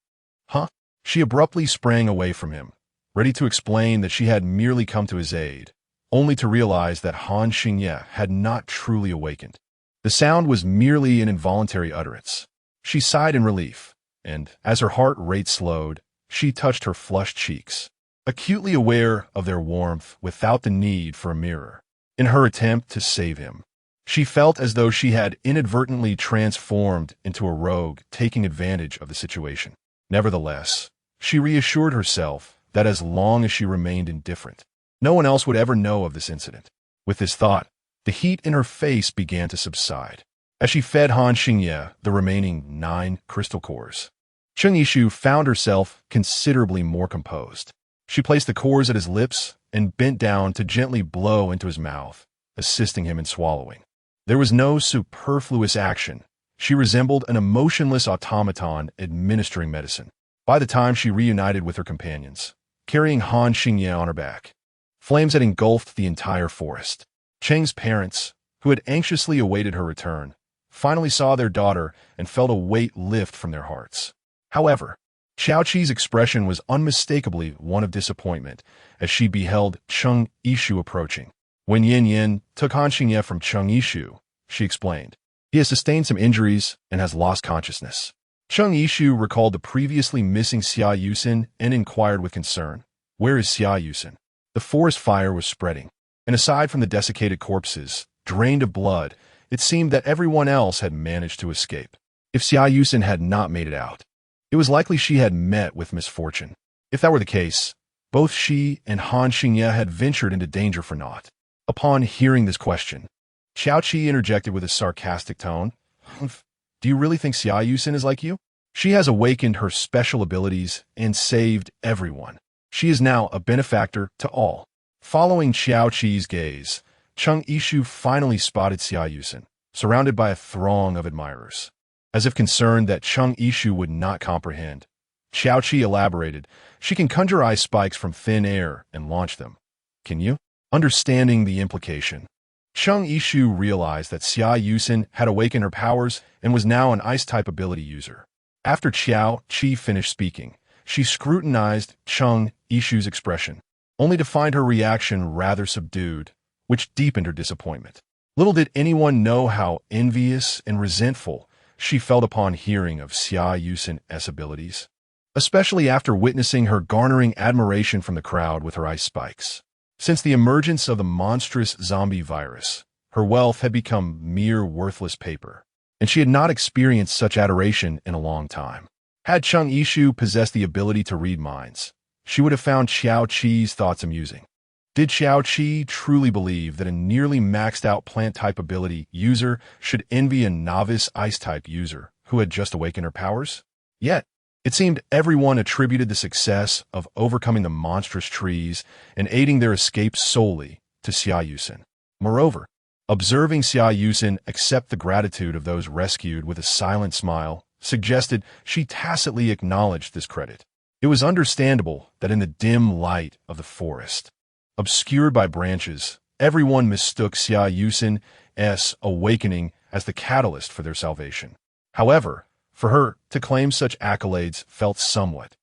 "Huh?" She abruptly sprang away from him, ready to explain that she had merely come to his aid, only to realize that Han Xingye had not truly awakened. The sound was merely an involuntary utterance. She sighed in relief, and, as her heart rate slowed, she touched her flushed cheeks, acutely aware of their warmth without the need for a mirror. In her attempt to save him, she felt as though she had inadvertently transformed into a rogue taking advantage of the situation. Nevertheless, she reassured herself that as long as she remained indifferent, no one else would ever know of this incident. With this thought, the heat in her face began to subside. As she fed Han Xingye the remaining 9 crystal cores, Chung Ishu found herself considerably more composed. She placed the cores at his lips and bent down to gently blow into his mouth, assisting him in swallowing. There was no superfluous action. She resembled an emotionless automaton administering medicine. By the time she reunited with her companions, carrying Han Xingye on her back, flames had engulfed the entire forest. Cheng's parents, who had anxiously awaited her return, finally saw their daughter and felt a weight lift from their hearts. However, Xiaoqi's expression was unmistakably one of disappointment as she beheld Cheng Yishu approaching. When Yin Yin took Han Xingye from Cheng Yishu, she explained, "He has sustained some injuries and has lost consciousness." Cheng Yishu recalled the previously missing Xia Yusin and inquired with concern, "Where is Xia Yusin?" The forest fire was spreading, and aside from the desiccated corpses, drained of blood, it seemed that everyone else had managed to escape. If Xia Yusin had not made it out, it was likely she had met with misfortune. If that were the case, both she and Han Xingye had ventured into danger for naught. Upon hearing this question, Xiaoqi interjected with a sarcastic tone, "Do you really think Xia Yusin is like you? She has awakened her special abilities and saved everyone. She is now a benefactor to all." Following Xiaoqi's gaze, Cheng Yishu finally spotted Xia Yusin, surrounded by a throng of admirers. As if concerned that Cheng Yishu would not comprehend, Xiaoqi elaborated, "She can conjure ice spikes from thin air and launch them. Can you?" Understanding the implication, Cheng Yishu realized that Xia Yusin had awakened her powers and was now an ice-type ability user. After Xiaoqi finished speaking, she scrutinized Cheng Yishu's expression, only to find her reaction rather subdued, which deepened her disappointment. Little did anyone know how envious and resentful she felt upon hearing of Xia Yusin's abilities, especially after witnessing her garnering admiration from the crowd with her ice spikes. Since the emergence of the monstrous zombie virus, her wealth had become mere worthless paper, and she had not experienced such adoration in a long time. Had Cheng Yishu possessed the ability to read minds, she would have found Xiaoqi's thoughts amusing. Did Xiaoqi truly believe that a nearly maxed-out plant-type ability user should envy a novice ice-type user who had just awakened her powers? Yet, it seemed everyone attributed the success of overcoming the monstrous trees and aiding their escape solely to Xia Yusin. Moreover, observing Xia Yusin accept the gratitude of those rescued with a silent smile suggested she tacitly acknowledged this credit. It was understandable that in the dim light of the forest, obscured by branches, everyone mistook Xia Yusin's awakening as the catalyst for their salvation. However, for her to claim such accolades felt somewhat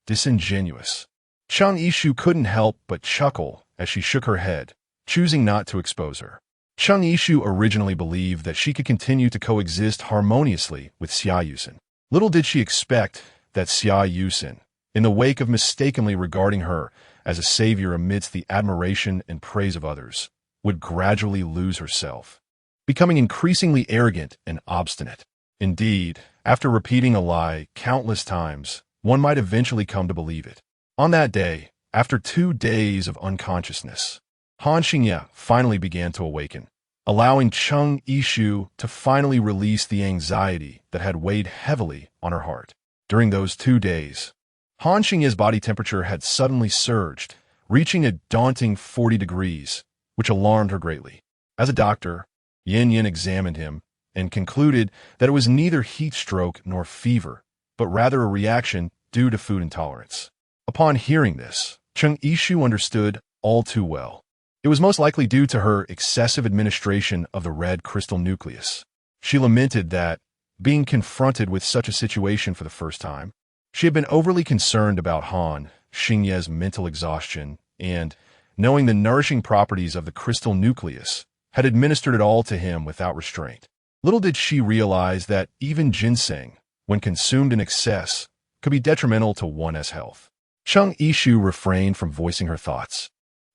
disingenuous. Cheng Yishu couldn't help but chuckle as she shook her head, choosing not to expose her. Cheng Yishu originally believed that she could continue to coexist harmoniously with Xia Yusin. Little did she expect that Xia Yusin, in the wake of mistakenly regarding her as a savior amidst the admiration and praise of others, would gradually lose herself, becoming increasingly arrogant and obstinate. Indeed, after repeating a lie countless times, one might eventually come to believe it. On that day, after 2 days of unconsciousness, Han Xingye finally began to awaken, allowing Cheng Yishu to finally release the anxiety that had weighed heavily on her heart. During those 2 days, Han Xingye's body temperature had suddenly surged, reaching a daunting 40 degrees, which alarmed her greatly. As a doctor, Yin Yin examined him and concluded that it was neither heat stroke nor fever, but rather a reaction due to food intolerance. Upon hearing this, Cheng Yishu understood all too well. It was most likely due to her excessive administration of the red crystal nucleus. She lamented that, being confronted with such a situation for the first time, she had been overly concerned about Han Xingye's mental exhaustion and, knowing the nourishing properties of the crystal nucleus, had administered it all to him without restraint. Little did she realize that even ginseng, when consumed in excess, could be detrimental to one's health. Cheng Yishu refrained from voicing her thoughts,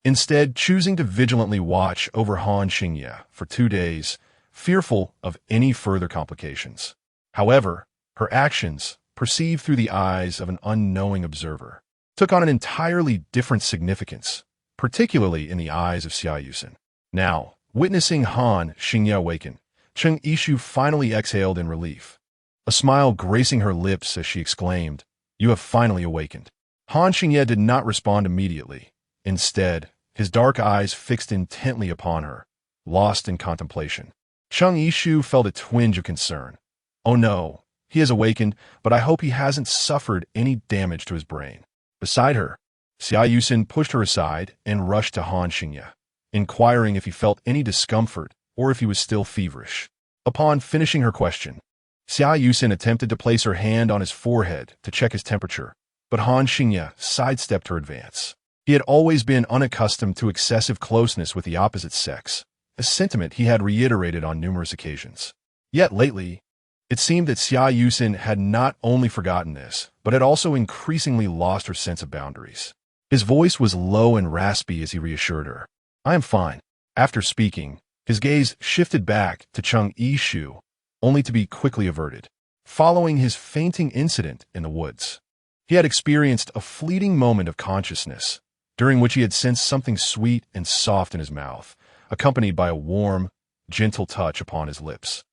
instead choosing to vigilantly watch over Han Xingye for 2 days, fearful of any further complications. However, her actions, perceived through the eyes of an unknowing observer, took on an entirely different significance, particularly in the eyes of Xia Yusin. Now, witnessing Han Xingye awaken, Cheng Yishu finally exhaled in relief, a smile gracing her lips as she exclaimed, "You have finally awakened." Han Xingye did not respond immediately. Instead, his dark eyes fixed intently upon her, lost in contemplation. Cheng Yishu felt a twinge of concern. Oh no, he has awakened, but I hope he hasn't suffered any damage to his brain. Beside her, Xia Yusin pushed her aside and rushed to Han Xingye, inquiring if he felt any discomfort or if he was still feverish. Upon finishing her question, Xia Yusin attempted to place her hand on his forehead to check his temperature, but Han Xingye sidestepped her advance. He had always been unaccustomed to excessive closeness with the opposite sex, a sentiment he had reiterated on numerous occasions. Yet lately, it seemed that Xia Yusin had not only forgotten this, but had also increasingly lost her sense of boundaries. His voice was low and raspy as he reassured her. "I am fine." After speaking, his gaze shifted back to Cheng Yishu, only to be quickly averted. Following his fainting incident in the woods, he had experienced a fleeting moment of consciousness, during which he had sensed something sweet and soft in his mouth, accompanied by a warm, gentle touch upon his lips.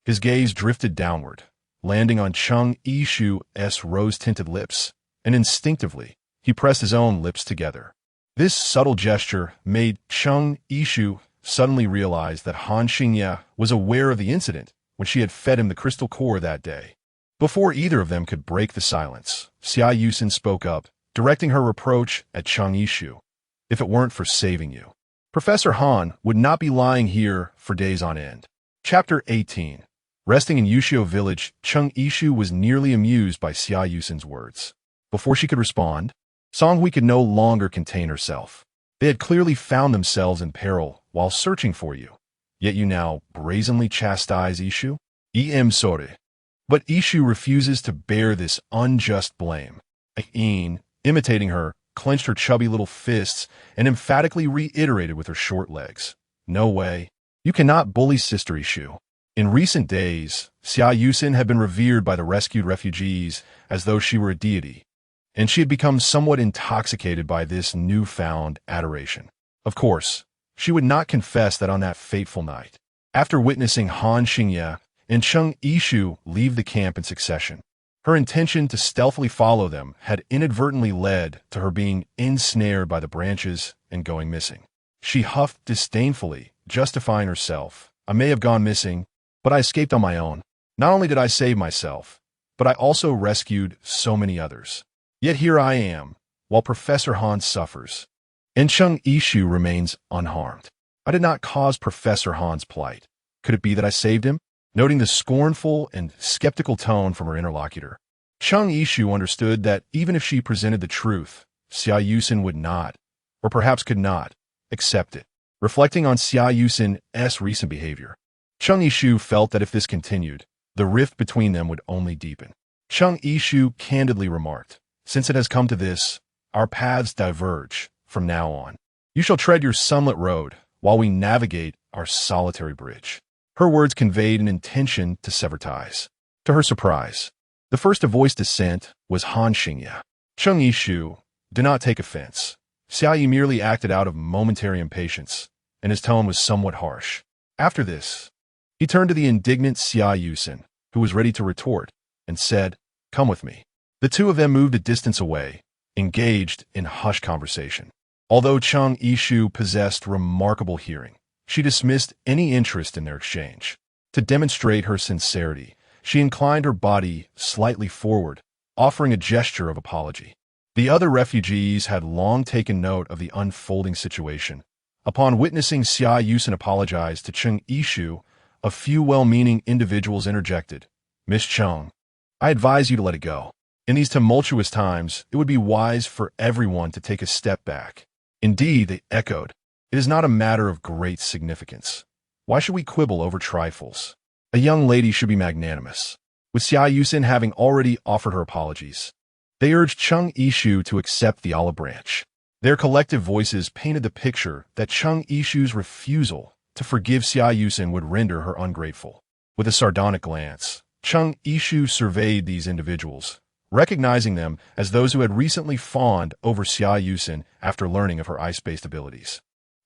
His gaze drifted downward, landing on Cheng Yishu's rose-tinted lips, and instinctively, he pressed his own lips together. This subtle gesture made Cheng Yishu suddenly realize that Han Xingye was aware of the incident when she had fed him the crystal core that day. Before either of them could break the silence, Xia Yusin spoke up, directing her reproach at Cheng Yishu. "If it weren't for saving you, Professor Han would not be lying here for days on end." Chapter 18. Resting in Yushio village, Cheng Yishu was nearly amused by Xia Yusin's words. Before she could respond, Songhui could no longer contain herself. "They had clearly found themselves in peril while searching for you, yet you now brazenly chastise Ishu? Sorry. But Ishu refuses to bear this unjust blame." Aine, imitating her, clenched her chubby little fists and emphatically reiterated with her short legs. "No way. You cannot bully Sister Ishu." In recent days, Xia Yusin had been revered by the rescued refugees as though she were a deity, and she had become somewhat intoxicated by this newfound adoration. Of course, she would not confess that on that fateful night, after witnessing Han Xingye and Cheng Yishu leave the camp in succession, her intention to stealthily follow them had inadvertently led to her being ensnared by the branches and going missing. She huffed disdainfully, justifying herself. "I may have gone missing, but I escaped on my own. Not only did I save myself, but I also rescued so many others. Yet here I am, while Professor Han suffers, and Cheng Yishu remains unharmed. I did not cause Professor Han's plight. Could it be that I saved him?" Noting the scornful and skeptical tone from her interlocutor, Cheng Yishu understood that even if she presented the truth, Xia Yusin would not, or perhaps could not, accept it. Reflecting on Xia Yusin's recent behavior, Cheng Yishu felt that if this continued, the rift between them would only deepen. Cheng Yishu candidly remarked, "Since it has come to this, our paths diverge from now on. You shall tread your sunlit road while we navigate our solitary bridge." Her words conveyed an intention to sever ties. To her surprise, the first to voice dissent was Han Xingye. Cheng Yishu, do not take offense. Xia Yi merely acted out of momentary impatience, and his tone was somewhat harsh. After this, he turned to the indignant Xia Yusin, who was ready to retort, and said, "Come with me." The two of them moved a distance away, engaged in hushed conversation. Although Cheng Yishu possessed remarkable hearing, she dismissed any interest in their exchange. To demonstrate her sincerity, she inclined her body slightly forward, offering a gesture of apology. The other refugees had long taken note of the unfolding situation. Upon witnessing Xia Yusin apologize to Cheng Yishu, a few well-meaning individuals interjected, "Miss Cheng, I advise you to let it go. In these tumultuous times, it would be wise for everyone to take a step back." "Indeed," they echoed, "it is not a matter of great significance. Why should we quibble over trifles? A young lady should be magnanimous." With Xia Yusin having already offered her apologies, they urged Cheng Yishu to accept the olive branch. Their collective voices painted the picture that Cheng Yishu's refusal to forgive Xia Yusin would render her ungrateful. With a sardonic glance, Cheng Yishu surveyed these individuals, recognizing them as those who had recently fawned over Xia Yusin after learning of her ice-based abilities.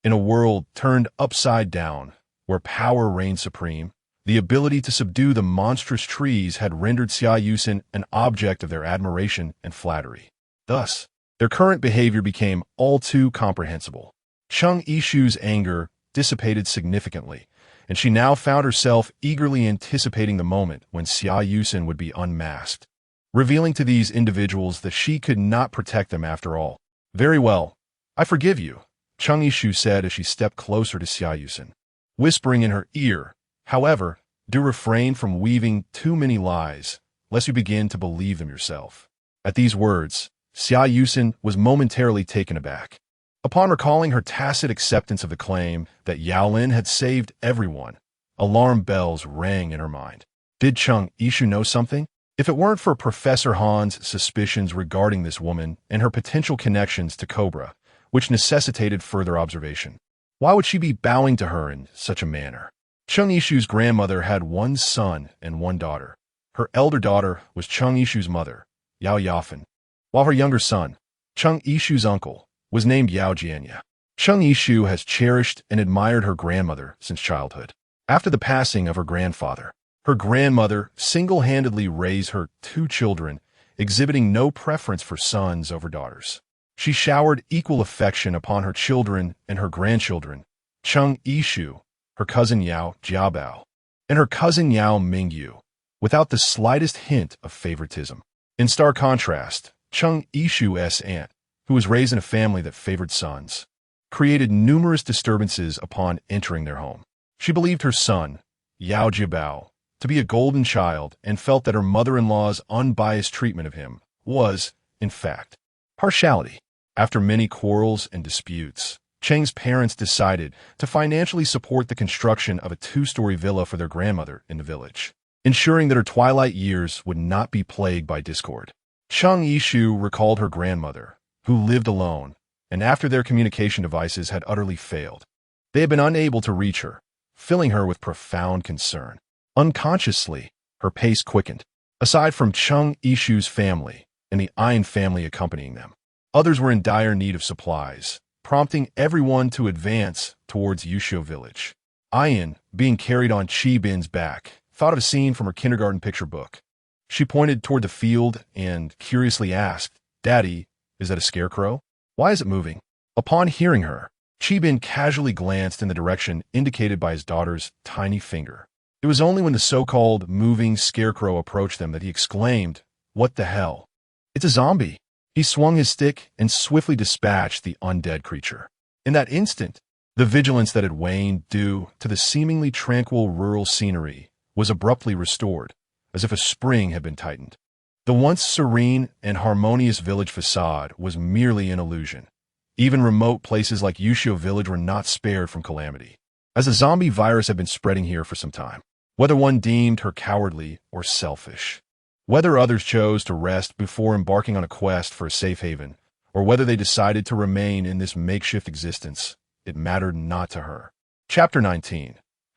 In a world turned upside down, where power reigned supreme, the ability to subdue the monstrous trees had rendered Xia Yusin an object of their admiration and flattery. Thus, their current behavior became all too comprehensible. Cheng Yishu's anger dissipated significantly, and she now found herself eagerly anticipating the moment when Xia Yusin would be unmasked, revealing to these individuals that she could not protect them after all. "Very well, I forgive you," Cheng Yishu said as she stepped closer to Xia Yusin, whispering in her ear. "However, Do refrain from weaving too many lies, lest you begin to believe them yourself. At these words, Xia Yusin was momentarily taken aback. Upon recalling her tacit acceptance of the claim that Yao Lin had saved everyone, alarm bells rang in her mind. Did Cheng Yishu know something? If it weren't for Professor Han's suspicions regarding this woman and her potential connections to Cobra, which necessitated further observation, why would she be bowing to her in such a manner? Cheng Yishu's grandmother had one son and one daughter. Her elder daughter was Cheng Yishu's mother, Yao Yafen, while her younger son, Cheng Yishu's uncle, was named Yao Jianya. Cheng Yishu has cherished and admired her grandmother since childhood. After the passing of her grandfather, her grandmother single-handedly raised her two children, exhibiting no preference for sons over daughters. She showered equal affection upon her children and her grandchildren, Cheng Yishu, her cousin Yao Jiabao, and her cousin Yao Mingyu, without the slightest hint of favoritism. In stark contrast, Cheng Yishu's aunt, who was raised in a family that favored sons, created numerous disturbances upon entering their home. She believed her son, Yao Jiabao, to be a golden child and felt that her mother-in-law's unbiased treatment of him was, in fact, partiality. After many quarrels and disputes, Cheng's parents decided to financially support the construction of a two-story villa for their grandmother in the village, ensuring that her twilight years would not be plagued by discord. Cheng Yishu recalled her grandmother, who lived alone, and after their communication devices had utterly failed, they had been unable to reach her, filling her with profound concern. Unconsciously, her pace quickened. Aside from Cheng Yishu's family and the Ayin family accompanying them, others were in dire need of supplies, prompting everyone to advance towards Yushu village. Ayin, being carried on Chi Bin's back, thought of a scene from her kindergarten picture book. She pointed toward the field and curiously asked, "Daddy, is that a scarecrow? Why is it moving?" Upon hearing her, Chi Bin casually glanced in the direction indicated by his daughter's tiny finger. It was only when the so-called moving scarecrow approached them that he exclaimed, "What the hell? It's a zombie." He swung his stick and swiftly dispatched the undead creature. In that instant, the vigilance that had waned due to the seemingly tranquil rural scenery was abruptly restored, as if a spring had been tightened. The once serene and harmonious village facade was merely an illusion. Even remote places like Yushu village were not spared from calamity, as the zombie virus had been spreading here for some time. Whether one deemed her cowardly or selfish, whether others chose to rest before embarking on a quest for a safe haven, or whether they decided to remain in this makeshift existence, it mattered not to her. Chapter 19.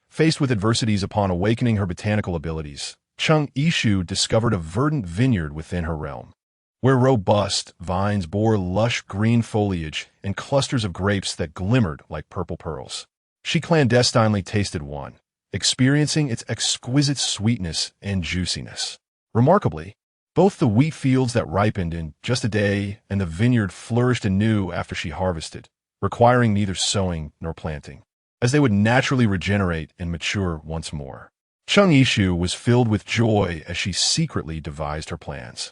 Faced with adversities upon awakening her botanical abilities, Cheng Yishu discovered a verdant vineyard within her realm, where robust vines bore lush green foliage and clusters of grapes that glimmered like purple pearls. She clandestinely tasted one, experiencing its exquisite sweetness and juiciness. Remarkably, both the wheat fields that ripened in just a day and the vineyard flourished anew after she harvested, requiring neither sowing nor planting, as they would naturally regenerate and mature once more. Cheng Yishu was filled with joy as she secretly devised her plans,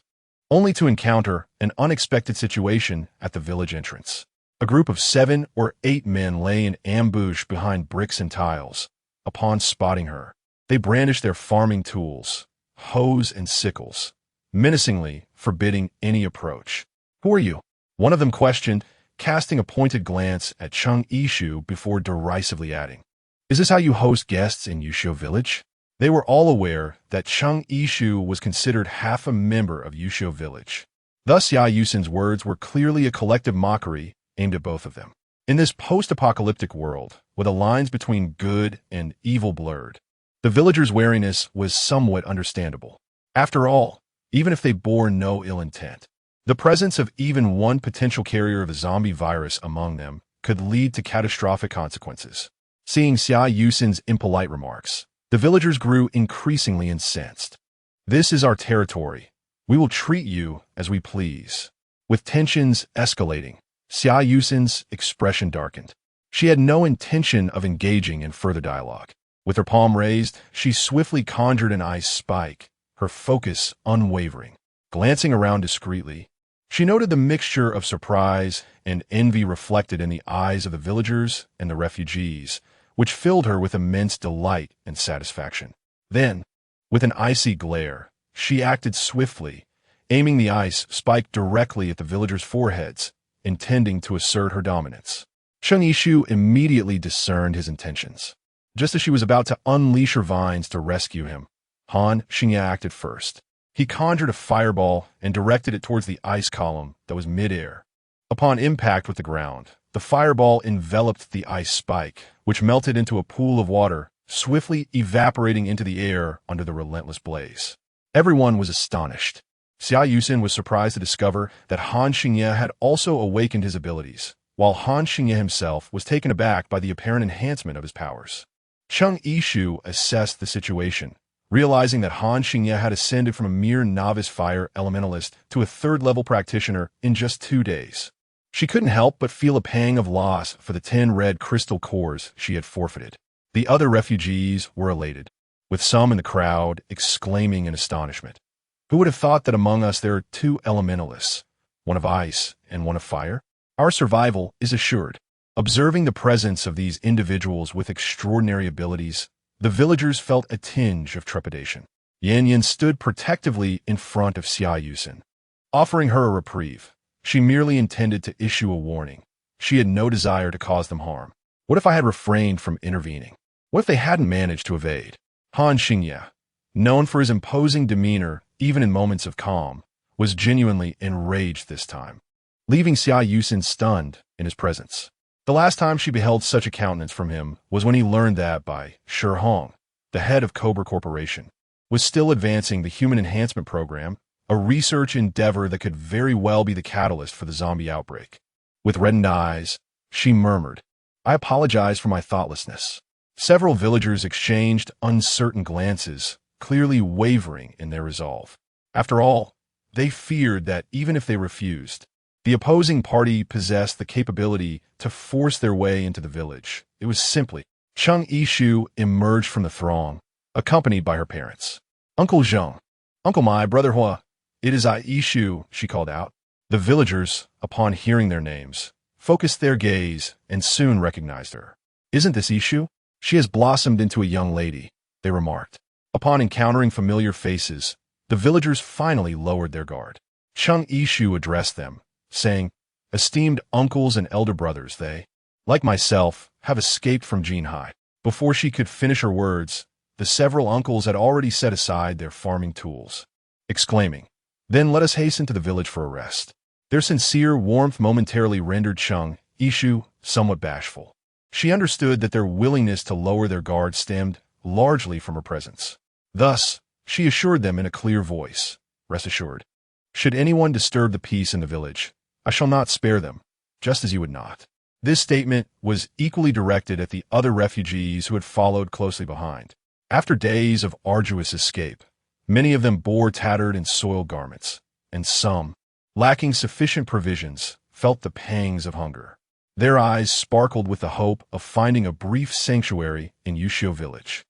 only to encounter an unexpected situation at the village entrance. A group of 7 or 8 men lay in ambush behind bricks and tiles. Upon spotting her, they brandished their farming tools, hoes and sickles, menacingly forbidding any approach. "Who are you?" one of them questioned, casting a pointed glance at Cheng Yishu before derisively adding, "Is this how you host guests in Yushu village?" They were all aware that Cheng Yishu was considered half a member of Yushu village. Thus Ya Yusin's words were clearly a collective mockery aimed at both of them. In this post-apocalyptic world, where the lines between good and evil blurred, the villagers' wariness was somewhat understandable. After all, even if they bore no ill intent, the presence of even one potential carrier of the zombie virus among them could lead to catastrophic consequences. Seeing Xia Yusin's impolite remarks, the villagers grew increasingly incensed. "This is our territory. We will treat you as we please." With tensions escalating, Xia Yusin's expression darkened. She had no intention of engaging in further dialogue. With her palm raised, she swiftly conjured an ice spike, her focus unwavering. Glancing around discreetly, she noted the mixture of surprise and envy reflected in the eyes of the villagers and the refugees, which filled her with immense delight and satisfaction. Then, with an icy glare, she acted swiftly, aiming the ice spike directly at the villagers' foreheads, intending to assert her dominance. Cheng Yishu immediately discerned his intentions. Just as she was about to unleash her vines to rescue him, Han Xingye acted first. He conjured a fireball and directed it towards the ice column that was midair. Upon impact with the ground, the fireball enveloped the ice spike, which melted into a pool of water, swiftly evaporating into the air under the relentless blaze. Everyone was astonished. Xia Yusin was surprised to discover that Han Xingye had also awakened his abilities, while Han Xingye himself was taken aback by the apparent enhancement of his powers. Cheng Yishu assessed the situation, realizing that Han Xingye had ascended from a mere novice fire elementalist to a third-level practitioner in just 2 days. She couldn't help but feel a pang of loss for the 10 red crystal cores she had forfeited. The other refugees were elated, with some in the crowd exclaiming in astonishment. Who would have thought that among us there are 2 elementalists, one of ice and one of fire? Our survival is assured. Observing the presence of these individuals with extraordinary abilities, the villagers felt a tinge of trepidation. Yan Yan stood protectively in front of Xia Yusin, offering her a reprieve. She merely intended to issue a warning. She had no desire to cause them harm. What if I had refrained from intervening? What if they hadn't managed to evade? Han Xingye, known for his imposing demeanor even in moments of calm, was genuinely enraged this time, leaving Xia Yusin stunned in his presence. The last time she beheld such a countenance from him was when he learned that Bai Shihong, the head of Cobra Corporation, was still advancing the Human Enhancement Program, a research endeavor that could very well be the catalyst for the zombie outbreak. With reddened eyes, she murmured, "I apologize for my thoughtlessness." Several villagers exchanged uncertain glances, clearly wavering in their resolve. After all, they feared that even if they refused, the opposing party possessed the capability to force their way into the village. It was simply. Cheng Yishu emerged from the throng, accompanied by her parents. "Uncle Zheng, Uncle Mai, Brother Hua, it is I Yishu," she called out. The villagers, upon hearing their names, focused their gaze and soon recognized her. "Isn't this Yishu? She has blossomed into a young lady," they remarked. Upon encountering familiar faces, the villagers finally lowered their guard. Cheng Yishu addressed them, saying, "Esteemed uncles and elder brothers, they, like myself, have escaped from Jinhai." Before she could finish her words, the several uncles had already set aside their farming tools, exclaiming, "Then let us hasten to the village for a rest." Their sincere warmth momentarily rendered Cheng Yishu somewhat bashful. She understood that their willingness to lower their guard stemmed largely from her presence. Thus, she assured them in a clear voice, "Rest assured, should anyone disturb the peace in the village, I shall not spare them, just as you would not." This statement was equally directed at the other refugees who had followed closely behind. After days of arduous escape, many of them bore tattered and soiled garments, and some, lacking sufficient provisions, felt the pangs of hunger. Their eyes sparkled with the hope of finding a brief sanctuary in Yushio village.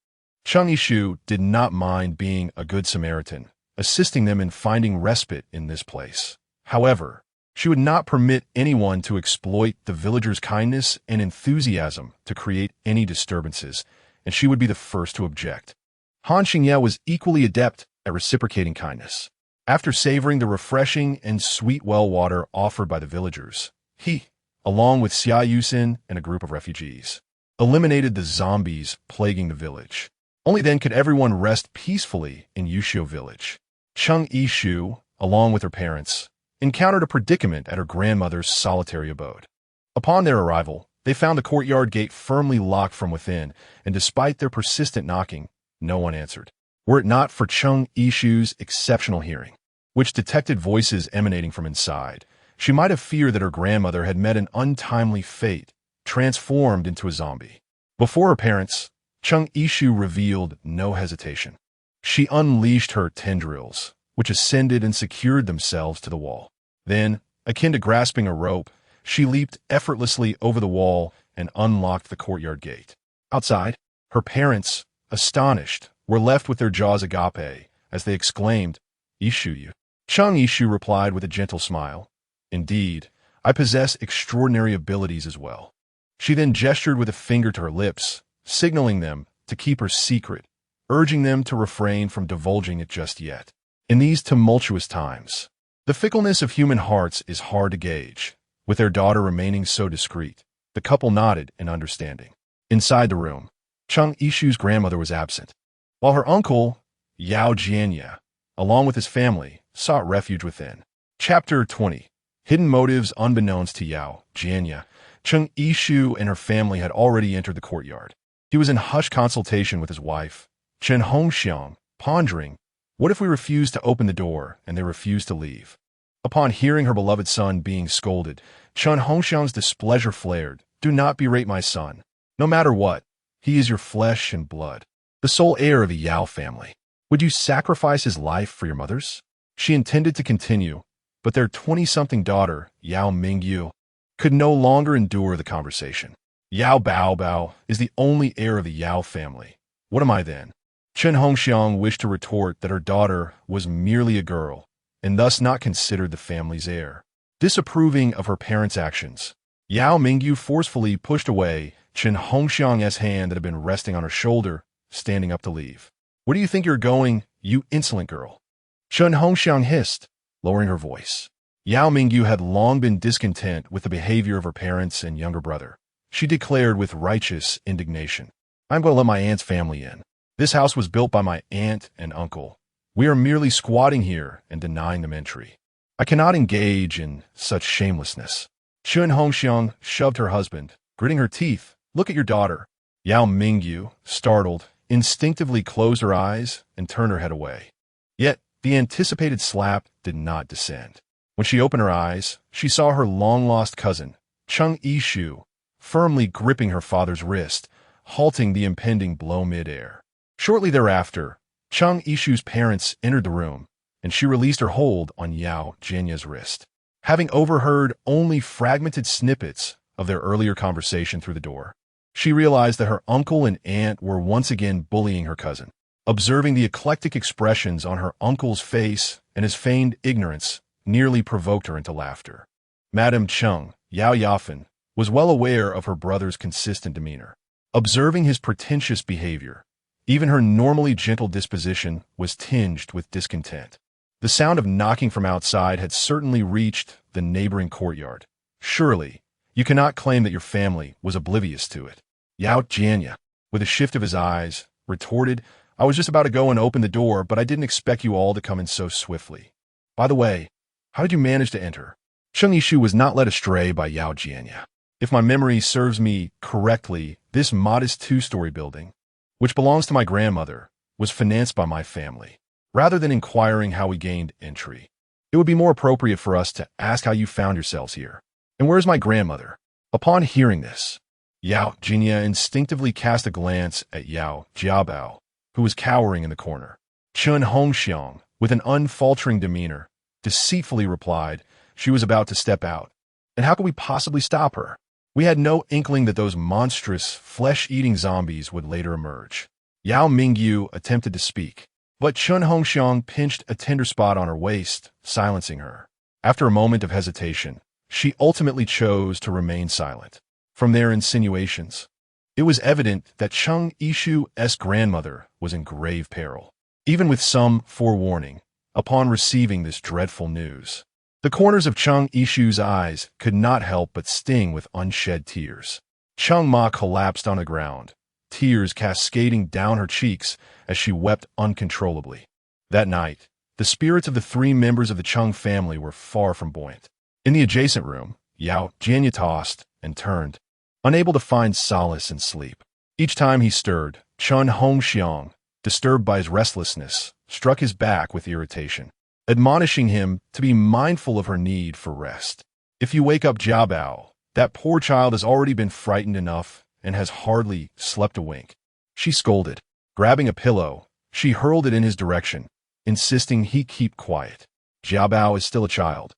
Cheng Yishu did not mind being a good Samaritan, assisting them in finding respite in this place. However, she would not permit anyone to exploit the villagers' kindness and enthusiasm to create any disturbances, and she would be the first to object. Han Xingye was equally adept at reciprocating kindness. After savoring the refreshing and sweet well water offered by the villagers, he, along with Xia Yusin and a group of refugees, eliminated the zombies plaguing the village. Only then could everyone rest peacefully in Yushio village. Cheng Yishu, along with her parents, encountered a predicament at her grandmother's solitary abode. Upon their arrival, they found the courtyard gate firmly locked from within, and despite their persistent knocking, no one answered. Were it not for Cheng Yishu's exceptional hearing, which detected voices emanating from inside, she might have feared that her grandmother had met an untimely fate, transformed into a zombie. Before her parents, Cheng Yishu revealed no hesitation. She unleashed her tendrils, which ascended and secured themselves to the wall. Then, akin to grasping a rope, she leaped effortlessly over the wall and unlocked the courtyard gate. Outside, her parents, astonished, were left with their jaws agape as they exclaimed, "Yishu you." Cheng Yishu replied with a gentle smile, "Indeed, I possess extraordinary abilities as well." She then gestured with a finger to her lips, signaling them to keep her secret, urging them to refrain from divulging it just yet. In these tumultuous times, the fickleness of human hearts is hard to gauge. With their daughter remaining so discreet, the couple nodded in understanding. Inside the room, Cheng Yishu's grandmother was absent, while her uncle, Yao Jianya, along with his family, sought refuge within. Chapter 20. Hidden motives unbeknownst to Yao Jianya. Cheng Yishu and her family had already entered the courtyard. He was in hushed consultation with his wife, Chen Hongxiang, pondering, what if we refused to open the door and they refused to leave? Upon hearing her beloved son being scolded, Chen Hongxiang's displeasure flared. Do not berate my son. No matter what, he is your flesh and blood, the sole heir of the Yao family. Would you sacrifice his life for your mother's? She intended to continue, but their 20-something daughter, Yao Mingyu, could no longer endure the conversation. Yao Baobao is the only heir of the Yao family. What am I then? Chen Hongxiang wished to retort that her daughter was merely a girl, and thus not considered the family's heir. Disapproving of her parents' actions, Yao Mingyu forcefully pushed away Chen Hongxiang's hand that had been resting on her shoulder, standing up to leave. Where do you think you're going, you insolent girl? Chen Hongxiang hissed, lowering her voice. Yao Mingyu had long been discontent with the behavior of her parents and younger brother. She declared with righteous indignation, I'm going to let my aunt's family in. This house was built by my aunt and uncle. We are merely squatting here and denying them entry. I cannot engage in such shamelessness. Chen Hongxiang shoved her husband, gritting her teeth. Look at your daughter. Yao Mingyu, startled, instinctively closed her eyes and turned her head away. Yet the anticipated slap did not descend. When she opened her eyes, she saw her long-lost cousin, Cheng Yishu, firmly gripping her father's wrist, halting the impending blow mid-air. Shortly thereafter, Cheng Yishu's parents entered the room, and she released her hold on Yao Jianya's wrist. Having overheard only fragmented snippets of their earlier conversation through the door, she realized that her uncle and aunt were once again bullying her cousin. Observing the eclectic expressions on her uncle's face and his feigned ignorance nearly provoked her into laughter. Madame Cheng, Yao Yafen, was well aware of her brother's consistent demeanor. Observing his pretentious behavior, even her normally gentle disposition was tinged with discontent. The sound of knocking from outside had certainly reached the neighboring courtyard. Surely, you cannot claim that your family was oblivious to it. Yao Jianya, with a shift of his eyes, retorted, I was just about to go and open the door, but I didn't expect you all to come in so swiftly. By the way, how did you manage to enter? Cheng Yishu was not led astray by Yao Jianya. If my memory serves me correctly, this modest two-story building, which belongs to my grandmother, was financed by my family. Rather than inquiring how we gained entry, it would be more appropriate for us to ask how you found yourselves here. And where's my grandmother? Upon hearing this, Yao Jianya instinctively cast a glance at Yao Jiabao, who was cowering in the corner. Chen Hongxiang, with an unfaltering demeanor, deceitfully replied she was about to step out. And how could we possibly stop her? We had no inkling that those monstrous, flesh-eating zombies would later emerge. Yao Mingyu attempted to speak, but Chen Hongxiang pinched a tender spot on her waist, silencing her. After a moment of hesitation, she ultimately chose to remain silent. From their insinuations, it was evident that Cheng Yishu's grandmother was in grave peril. Even with some forewarning, upon receiving this dreadful news, the corners of Cheng Yishu's eyes could not help but sting with unshed tears. Cheng Ma collapsed on the ground, tears cascading down her cheeks as she wept uncontrollably. That night, the spirits of the three members of the Cheng family were far from buoyant. In the adjacent room, Yao Jianya tossed and turned, unable to find solace in sleep. Each time he stirred, Chen Hongxiang, disturbed by his restlessness, struck his back with irritation, admonishing him to be mindful of her need for rest. If you wake up Jiabao, that poor child has already been frightened enough and has hardly slept a wink. She scolded. Grabbing a pillow, she hurled it in his direction, insisting he keep quiet. Jiabao is still a child.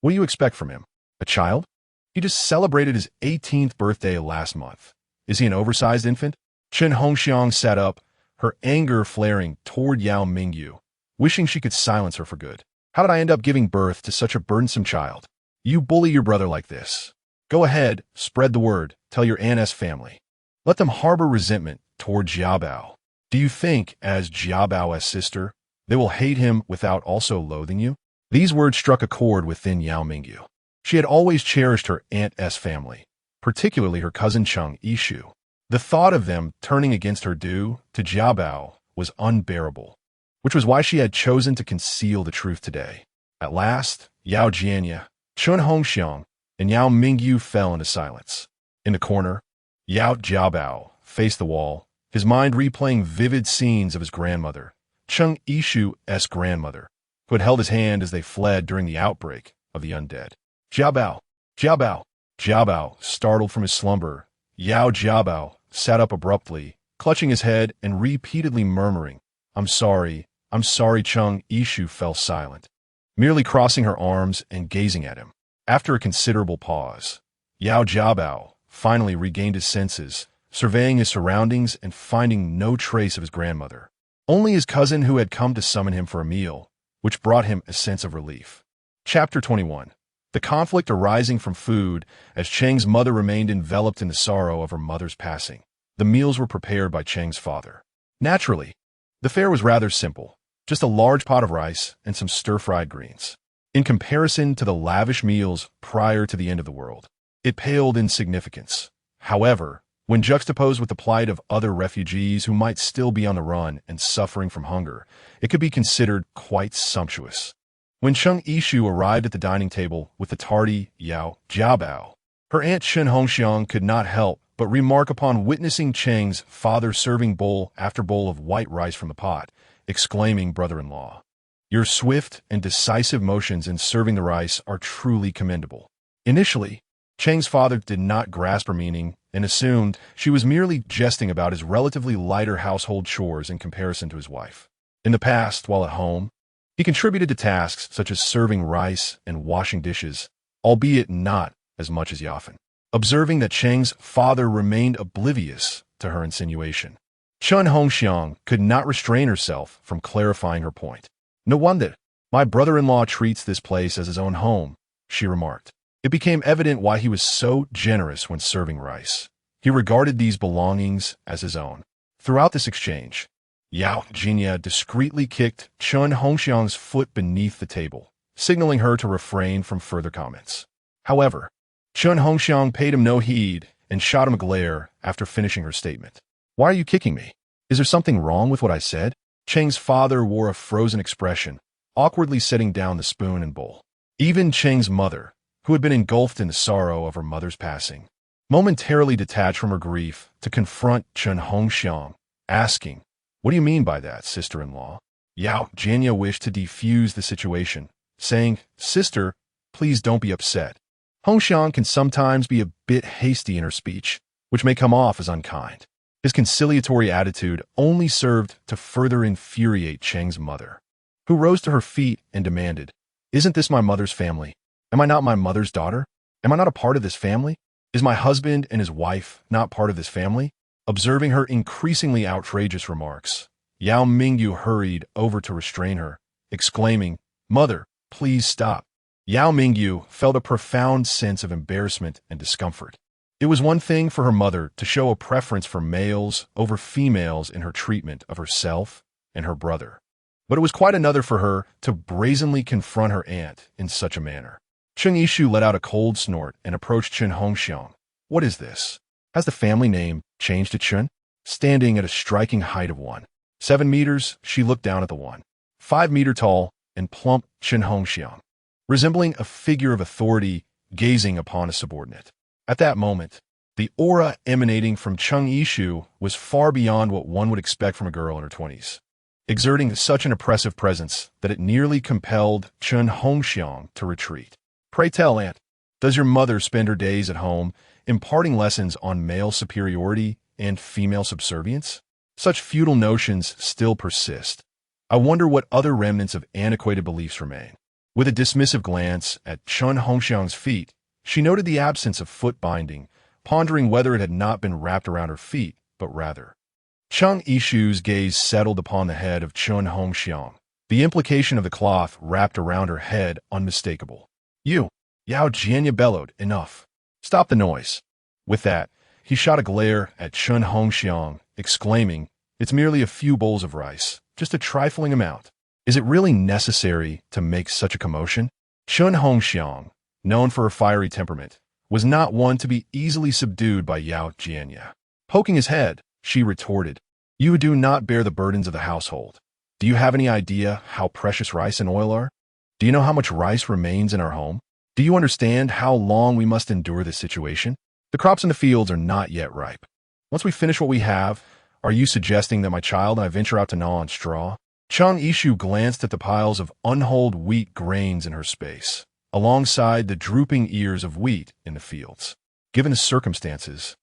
What do you expect from him? A child? He just celebrated his 18th birthday last month. Is he an oversized infant? Chen Hongxiang sat up, her anger flaring toward Yao Mingyu, wishing she could silence her for good. How did I end up giving birth to such a burdensome child? You bully your brother like this. Go ahead, spread the word, tell your aunt's family. Let them harbor resentment toward Jiabao. Do you think, as Jiabao's sister, they will hate him without also loathing you? These words struck a chord within Yao Mingyu. She had always cherished her aunt's family, particularly her cousin Cheng Yishu. The thought of them turning against her due to Jiabao was unbearable, which was why she had chosen to conceal the truth today. At last, Yao Jianya, Chun Hongxiang, and Yao Mingyu fell into silence. In the corner, Yao Jiabao faced the wall, his mind replaying vivid scenes of his grandmother, Cheng Yishu's grandmother, who had held his hand as they fled during the outbreak of the undead. Jiabao! Jiabao! Jiabao, startled from his slumber, Yao Jiabao sat up abruptly, clutching his head and repeatedly murmuring, I'm sorry, Cheng Yishu fell silent, merely crossing her arms and gazing at him. After a considerable pause, Yao Jiabao finally regained his senses, surveying his surroundings and finding no trace of his grandmother. Only his cousin who had come to summon him for a meal, which brought him a sense of relief. Chapter 21. The conflict arising from food, as Cheng's mother remained enveloped in the sorrow of her mother's passing. The meals were prepared by Cheng's father. Naturally, the fare was rather simple, just a large pot of rice and some stir-fried greens. In comparison to the lavish meals prior to the end of the world, it paled in significance. However, when juxtaposed with the plight of other refugees who might still be on the run and suffering from hunger, it could be considered quite sumptuous. When Cheng Yishu arrived at the dining table with the tardy Yao Jiabao, her aunt Chun Hongxiang could not help but remark upon witnessing Cheng's father serving bowl after bowl of white rice from the pot, exclaiming, brother-in-law, your swift and decisive motions in serving the rice are truly commendable. Initially, Cheng's father did not grasp her meaning and assumed she was merely jesting about his relatively lighter household chores in comparison to his wife. In the past, while at home, he contributed to tasks such as serving rice and washing dishes, albeit not as much as Yafen. Observing that Cheng's father remained oblivious to her insinuation, Chun Hongxiang could not restrain herself from clarifying her point. No wonder my brother-in-law treats this place as his own home, she remarked. It became evident why he was so generous when serving rice. He regarded these belongings as his own. Throughout this exchange, Yao Jinya discreetly kicked Chun Hongxiang's foot beneath the table, signaling her to refrain from further comments. However, Chun Hongxiang paid him no heed and shot him a glare after finishing her statement. Why are you kicking me? Is there something wrong with what I said? Cheng's father wore a frozen expression, awkwardly setting down the spoon and bowl. Even Cheng's mother, who had been engulfed in the sorrow of her mother's passing, momentarily detached from her grief to confront Chun Hongxiang, asking, what do you mean by that, sister-in-law? Yao Jianya wished to defuse the situation, saying, sister, please don't be upset. Hongxiang can sometimes be a bit hasty in her speech, which may come off as unkind. His conciliatory attitude only served to further infuriate Cheng's mother, who rose to her feet and demanded, isn't this my mother's family? Am I not my mother's daughter? Am I not a part of this family? Is my husband and his wife not part of this family? Observing her increasingly outrageous remarks, Yao Mingyu hurried over to restrain her, exclaiming, Mother, please stop. Yao Mingyu felt a profound sense of embarrassment and discomfort. It was one thing for her mother to show a preference for males over females in her treatment of herself and her brother, but it was quite another for her to brazenly confront her aunt in such a manner. Cheng Yishu let out a cold snort and approached Chun Hongxiang. What is this? Has the family name changed to Chun? Standing at a striking height of 1.7 meters, she looked down at the 1.5 meter tall and plump Chun Hongxiang, resembling a figure of authority gazing upon a subordinate. At that moment, the aura emanating from Cheng Yishu was far beyond what one would expect from a girl in her 20s, exerting such an oppressive presence that it nearly compelled Chun Hongxiang to retreat. Pray tell, aunt, does your mother spend her days at home imparting lessons on male superiority and female subservience? Such feudal notions still persist. I wonder what other remnants of antiquated beliefs remain. With a dismissive glance at Chun Hongxiang's feet, she noted the absence of foot binding, pondering whether it had not been wrapped around her feet, but rather. Cheng Yishu's gaze settled upon the head of Chun Hongxiang, the implication of the cloth wrapped around her head unmistakable. You, Yao Jianya bellowed, enough. Stop the noise. With that, he shot a glare at Chun Hongxiang, exclaiming, It's merely a few bowls of rice, just a trifling amount. Is it really necessary to make such a commotion? Chun Hongxiang, known for her fiery temperament, was not one to be easily subdued by Yao Jianya. Poking his head, she retorted, "You do not bear the burdens of the household. Do you have any idea how precious rice and oil are? Do you know how much rice remains in our home? Do you understand how long we must endure this situation? The crops in the fields are not yet ripe. Once we finish what we have, are you suggesting that my child and I venture out to gnaw on straw?" Chang Yishu glanced at the piles of unhulled wheat grains in her space, alongside the drooping ears of wheat in the fields. Given the circumstances,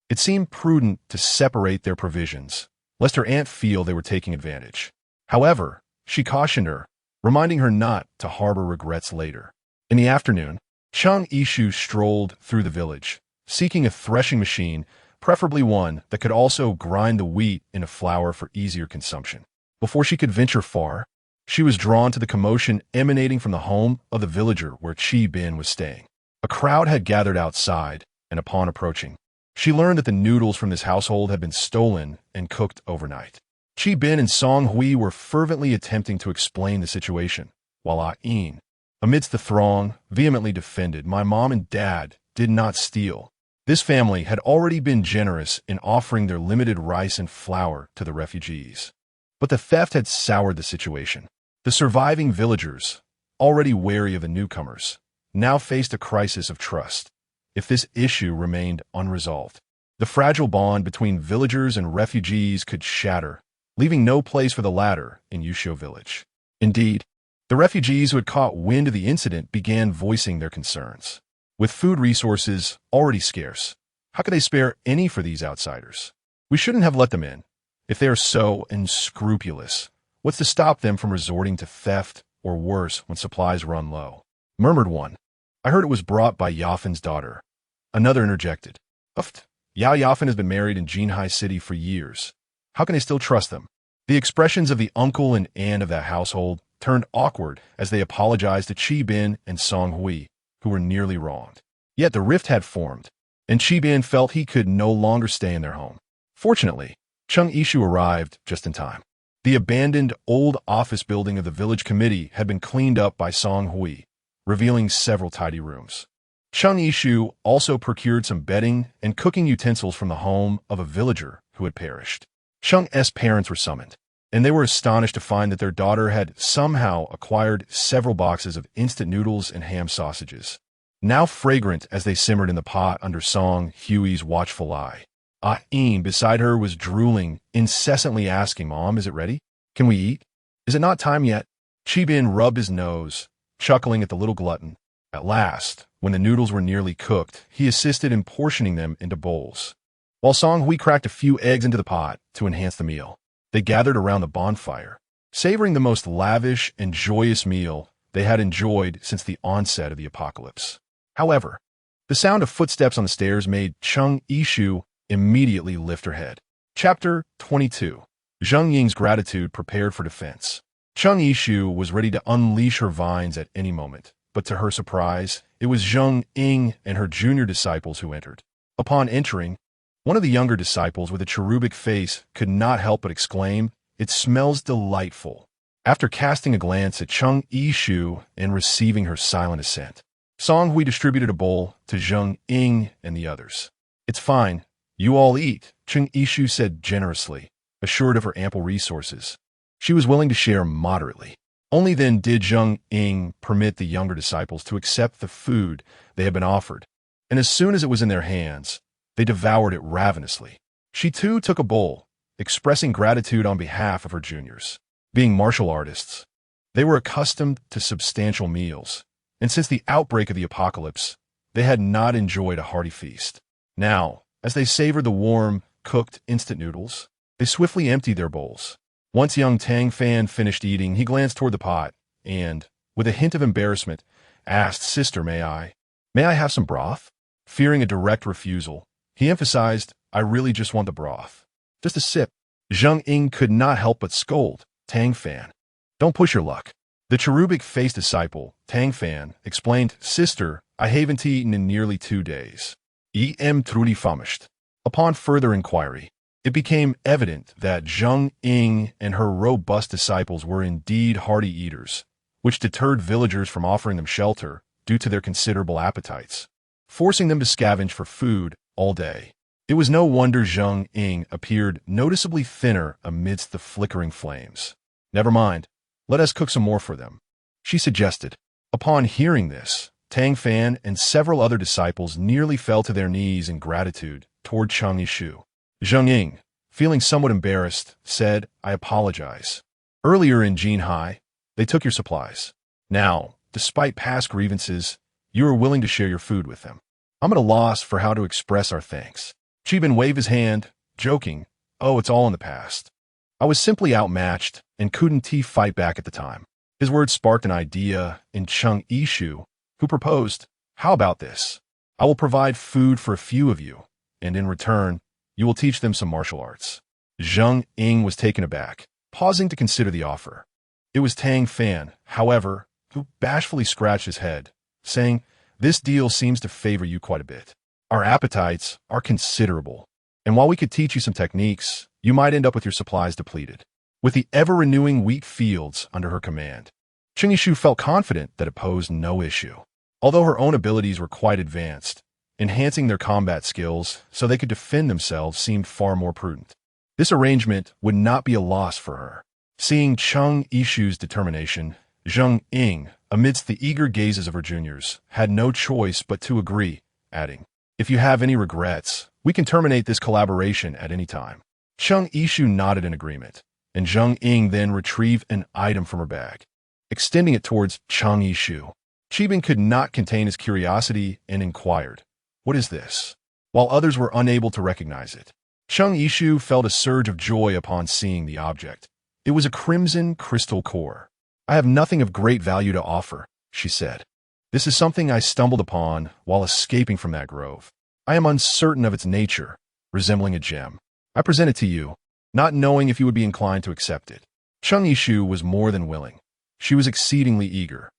it seemed prudent to separate their provisions, lest her aunt feel they were taking advantage. However, she cautioned her, reminding her not to harbor regrets later. In the afternoon, Chang Yishu strolled through the village, seeking a threshing machine, preferably one that could also grind the wheat into flour for easier consumption. Before she could venture far, she was drawn to the commotion emanating from the home of the villager where Qi Bin was staying. A crowd had gathered outside, and upon approaching, she learned that the noodles from this household had been stolen and cooked overnight. Qi Bin and Song Hui were fervently attempting to explain the situation, while Ah Yin, amidst the throng, vehemently defended, "My mom and dad did not steal. This family had already been generous in offering their limited rice and flour to the refugees. But the theft had soured the situation. The surviving villagers, already wary of the newcomers, now faced a crisis of trust. If this issue remained unresolved, the fragile bond between villagers and refugees could shatter, leaving no place for the latter in Yusho village. Indeed, the refugees who had caught wind of the incident began voicing their concerns. With food resources already scarce, how could they spare any for these outsiders? "We shouldn't have let them in. If they are so unscrupulous, what's to stop them from resorting to theft or worse when supplies run low?" murmured one. "I heard it was brought by Yafin's daughter." Another interjected, "Uft, Yao Yafin has been married in Jinhai City for years. How can they still trust them?" The expressions of the uncle and aunt of that household turned awkward as they apologized to Qi Bin and Song Hui, who were nearly wronged. Yet the rift had formed, and Qi Bin felt he could no longer stay in their home. Fortunately, Chang Yishu arrived just in time. The abandoned old office building of the village committee had been cleaned up by Song Hui, revealing several tidy rooms. Chang Yishu also procured some bedding and cooking utensils from the home of a villager who had perished. Chang's parents were summoned, and they were astonished to find that their daughter had somehow acquired several boxes of instant noodles and ham sausages, now fragrant as they simmered in the pot under Song Hui's watchful eye. Ah Yin beside her was drooling, incessantly asking, "Mom, is it ready? Can we eat? Is it not time yet?" Qi Bin rubbed his nose, chuckling at the little glutton. At last, when the noodles were nearly cooked, he assisted in portioning them into bowls, while Song Hui cracked a few eggs into the pot to enhance the meal. They gathered around the bonfire, savoring the most lavish and joyous meal they had enjoyed since the onset of the apocalypse. However, the sound of footsteps on the stairs made Chang Yishu immediately lift her head. Chapter 22. Zheng Ying's gratitude prepared for defense. Chang Yishu was ready to unleash her vines at any moment, but to her surprise, it was Zheng Ying and her junior disciples who entered. Upon entering, one of the younger disciples with a cherubic face could not help but exclaim, "It smells delightful." After casting a glance at Chang Yishu and receiving her silent assent, Song Hui distributed a bowl to Zheng Ying and the others. "It's fine. You all eat," Chang Yishu said generously, assured of her ample resources. She was willing to share moderately. Only then did Zheng Ying permit the younger disciples to accept the food they had been offered, and as soon as it was in their hands, they devoured it ravenously. She too took a bowl, expressing gratitude on behalf of her juniors. Being martial artists, they were accustomed to substantial meals, and since the outbreak of the apocalypse, they had not enjoyed a hearty feast. Now, as they savored the warm, cooked instant noodles, they swiftly emptied their bowls. Once young Tang Fan finished eating, he glanced toward the pot and, with a hint of embarrassment, asked, "Sister, may I have some broth?" Fearing a direct refusal, he emphasized, "I really just want the broth. Just a sip." Zheng Ying could not help but scold Tang Fan. "Don't push your luck." The cherubic-faced disciple, Tang Fan, explained, "Sister, I haven't eaten in nearly 2 days. Truly famished." Upon further inquiry, It became evident that Zheng Ying and her robust disciples were indeed hearty eaters, which deterred villagers from offering them shelter due to their considerable appetites, forcing them to scavenge for food all day. It was no wonder Zheng Ying appeared noticeably thinner amidst the flickering flames. "Never mind, let us cook some more for them," she suggested. Upon hearing this, Tang Fan and several other disciples nearly fell to their knees in gratitude toward Cheng Yishu. Zheng Ying, feeling somewhat embarrassed, said, "I apologize. Earlier in Jinhai, they took your supplies. Now, despite past grievances, you are willing to share your food with them. I'm at a loss for how to express our thanks." Chiban waved his hand, joking, "Oh, it's all in the past. I was simply outmatched and couldn't fight back at the time." His words sparked an idea in Cheng Yishu, who proposed, "How about this? I will provide food for a few of you, and in return, you will teach them some martial arts." Zheng Ying was taken aback, pausing to consider the offer. It was Tang Fan, however, who bashfully scratched his head, saying, "This deal seems to favor you quite a bit. Our appetites are considerable, and while we could teach you some techniques, you might end up with your supplies depleted." With the ever-renewing wheat fields under her command, Cheng Yishu felt confident that it posed no issue. Although her own abilities were quite advanced, enhancing their combat skills so they could defend themselves seemed far more prudent. This arrangement would not be a loss for her. Seeing Cheng Yishu's determination, Zheng Ying, amidst the eager gazes of her juniors, had no choice but to agree, adding, "If you have any regrets, we can terminate this collaboration at any time." Cheng Yishu nodded in agreement, and Zheng Ying then retrieved an item from her bag, extending it towards Cheng Yishu. Chiban could not contain his curiosity and inquired, "What is this?" While others were unable to recognize it, Cheng Yishu felt a surge of joy upon seeing the object. It was a crimson crystal core. "I have nothing of great value to offer," she said. "This is something I stumbled upon while escaping from that grove. I am uncertain of its nature, resembling a gem. I present it to you, not knowing if you would be inclined to accept it." Cheng Yishu was more than willing. She was exceedingly eager.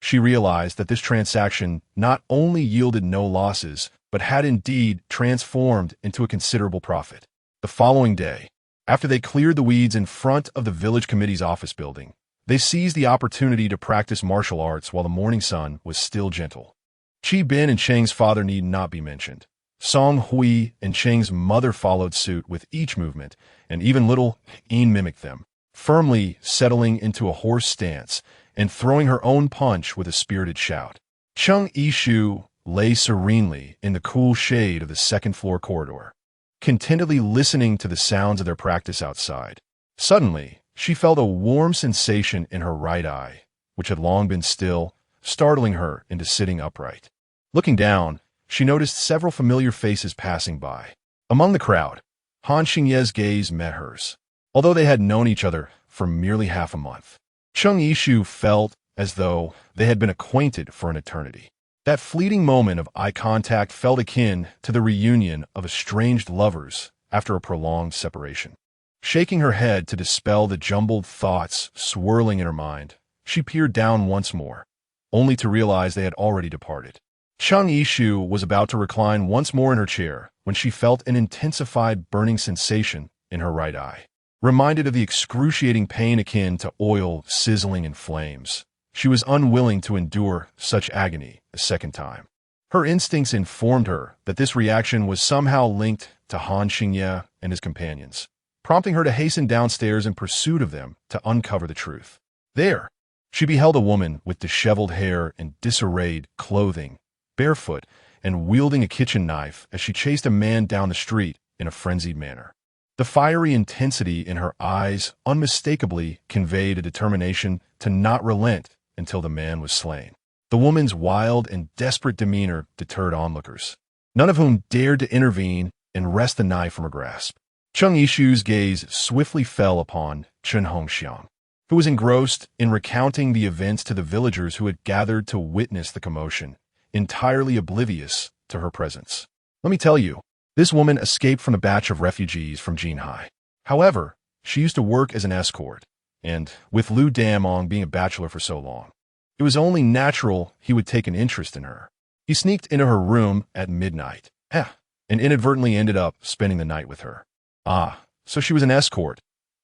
She realized that this transaction not only yielded no losses, but had indeed transformed into a considerable profit. The following day, after they cleared the weeds in front of the village committee's office building, they seized the opportunity to practice martial arts while the morning sun was still gentle. Chi Bin and Cheng's father need not be mentioned. Song Hui and Cheng's mother followed suit with each movement, and even little Yin mimicked them, firmly settling into a horse stance and throwing her own punch with a spirited shout. Cheng Yishu lay serenely in the cool shade of the second-floor corridor, contentedly listening to the sounds of their practice outside. Suddenly, she felt a warm sensation in her right eye, which had long been still, startling her into sitting upright. Looking down, she noticed several familiar faces passing by. Among the crowd, Han Xingye's gaze met hers, although they had known each other for merely half a month. Cheng Yishu felt as though they had been acquainted for an eternity. That fleeting moment of eye contact felt akin to the reunion of estranged lovers after a prolonged separation. Shaking her head to dispel the jumbled thoughts swirling in her mind, she peered down once more, only to realize they had already departed. Cheng Yishu was about to recline once more in her chair when she felt an intensified burning sensation in her right eye. Reminded of the excruciating pain akin to oil sizzling in flames, she was unwilling to endure such agony a second time. Her instincts informed her that this reaction was somehow linked to Han Xingye and his companions, prompting her to hasten downstairs in pursuit of them to uncover the truth. There, she beheld a woman with disheveled hair and disarrayed clothing, barefoot, and wielding a kitchen knife as she chased a man down the street in a frenzied manner. The fiery intensity in her eyes unmistakably conveyed a determination to not relent until the man was slain. The woman's wild and desperate demeanor deterred onlookers, none of whom dared to intervene and wrest the knife from her grasp. Cheng Yishu's gaze swiftly fell upon Chen Hongxiang, who was engrossed in recounting the events to the villagers who had gathered to witness the commotion, entirely oblivious to her presence. "Let me tell you, this woman escaped from a batch of refugees from Jinhai. However, she used to work as an escort, and with Liu Damong being a bachelor for so long, it was only natural he would take an interest in her. He sneaked into her room at midnight, and inadvertently ended up spending the night with her. Ah, so she was an escort.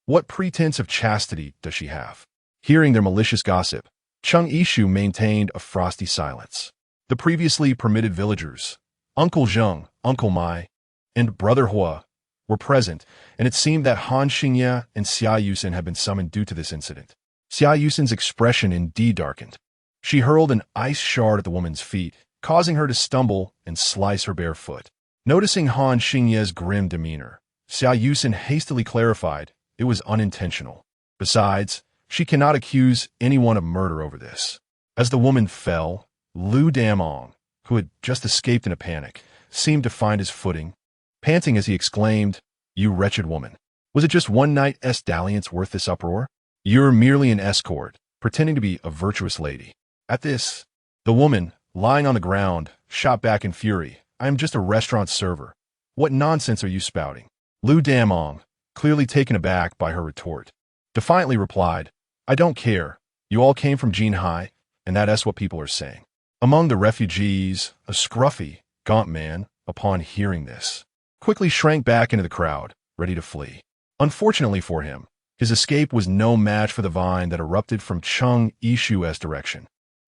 What pretense of chastity does she have? Hearing their malicious gossip, Chung Ishu maintained a frosty silence. The previously permitted villagers, Uncle Zheng, Uncle Mai, and Brother Hua, were present, and it seemed that Han Xingye and Xia Yusen had been summoned due to this incident. Xia Yusen's expression indeed darkened. She hurled an ice shard at the woman's feet, causing her to stumble and slice her bare foot. Noticing Han Xingye's grim demeanor, Xia Yusen hastily clarified it was unintentional. Besides, she cannot accuse anyone of murder over this. As the woman fell, Lu Damong, who had just escaped in a panic, seemed to find his footing, panting as he exclaimed, "You wretched woman! Was it just one night's dalliance worth this uproar? You're merely an escort, pretending to be a virtuous lady." At this, the woman, lying on the ground, shot back in fury, "I am just a restaurant server. What nonsense are you spouting?" Lu Damong, clearly taken aback by her retort, defiantly replied, "I don't care. You all came from Jinhai, and that's what people are saying." Among the refugees, a scruffy, gaunt man, upon hearing this, quickly shrank back into the crowd, ready to flee. Unfortunately for him, his escape was no match for the vine that erupted from Chung Ishu's direction.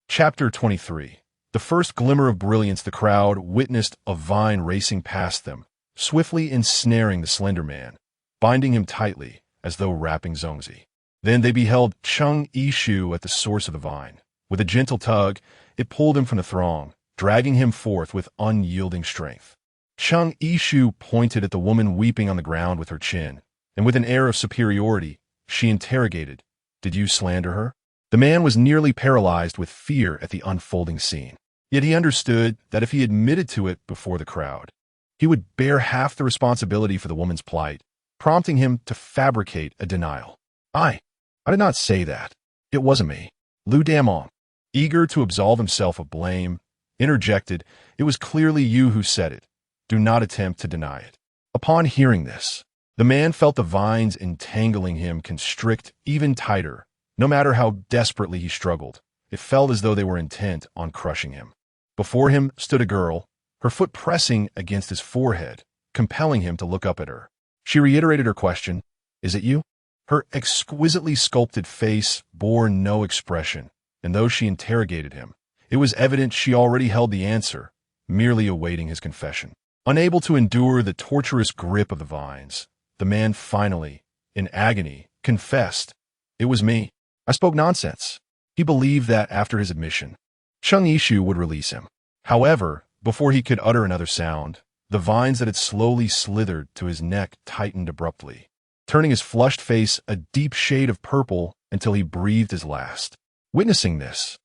Chapter 23. The first glimmer of brilliance the crowd witnessed a vine racing past them, swiftly ensnaring the slender man, binding him tightly as though wrapping Zongzi. Then they beheld Chung Ishu at the source of the vine. With a gentle tug, it pulled him from the throng, dragging him forth with unyielding strength. Chung Ishu pointed at the woman weeping on the ground with her chin, and with an air of superiority, she interrogated, "Did you slander her?" The man was nearly paralyzed with fear at the unfolding scene. Yet he understood that if he admitted to it before the crowd, he would bear half the responsibility for the woman's plight, prompting him to fabricate a denial. I did not say that. It wasn't me." Lu Damong, eager to absolve himself of blame, interjected, "It was clearly you who said it. Do not attempt to deny it." Upon hearing this, the man felt the vines entangling him constrict even tighter. No matter how desperately he struggled, it felt as though they were intent on crushing him. Before him stood a girl, her foot pressing against his forehead, compelling him to look up at her. She reiterated her question, "Is it you?" Her exquisitely sculpted face bore no expression, and though she interrogated him, it was evident she already held the answer, merely awaiting his confession. Unable to endure the torturous grip of the vines, the man finally, in agony, confessed, "It was me. I spoke nonsense." He believed that after his admission, Chung Ishu would release him. However, before he could utter another sound, the vines that had slowly slithered to his neck tightened abruptly, turning his flushed face a deep shade of purple until he breathed his last. Witnessing this,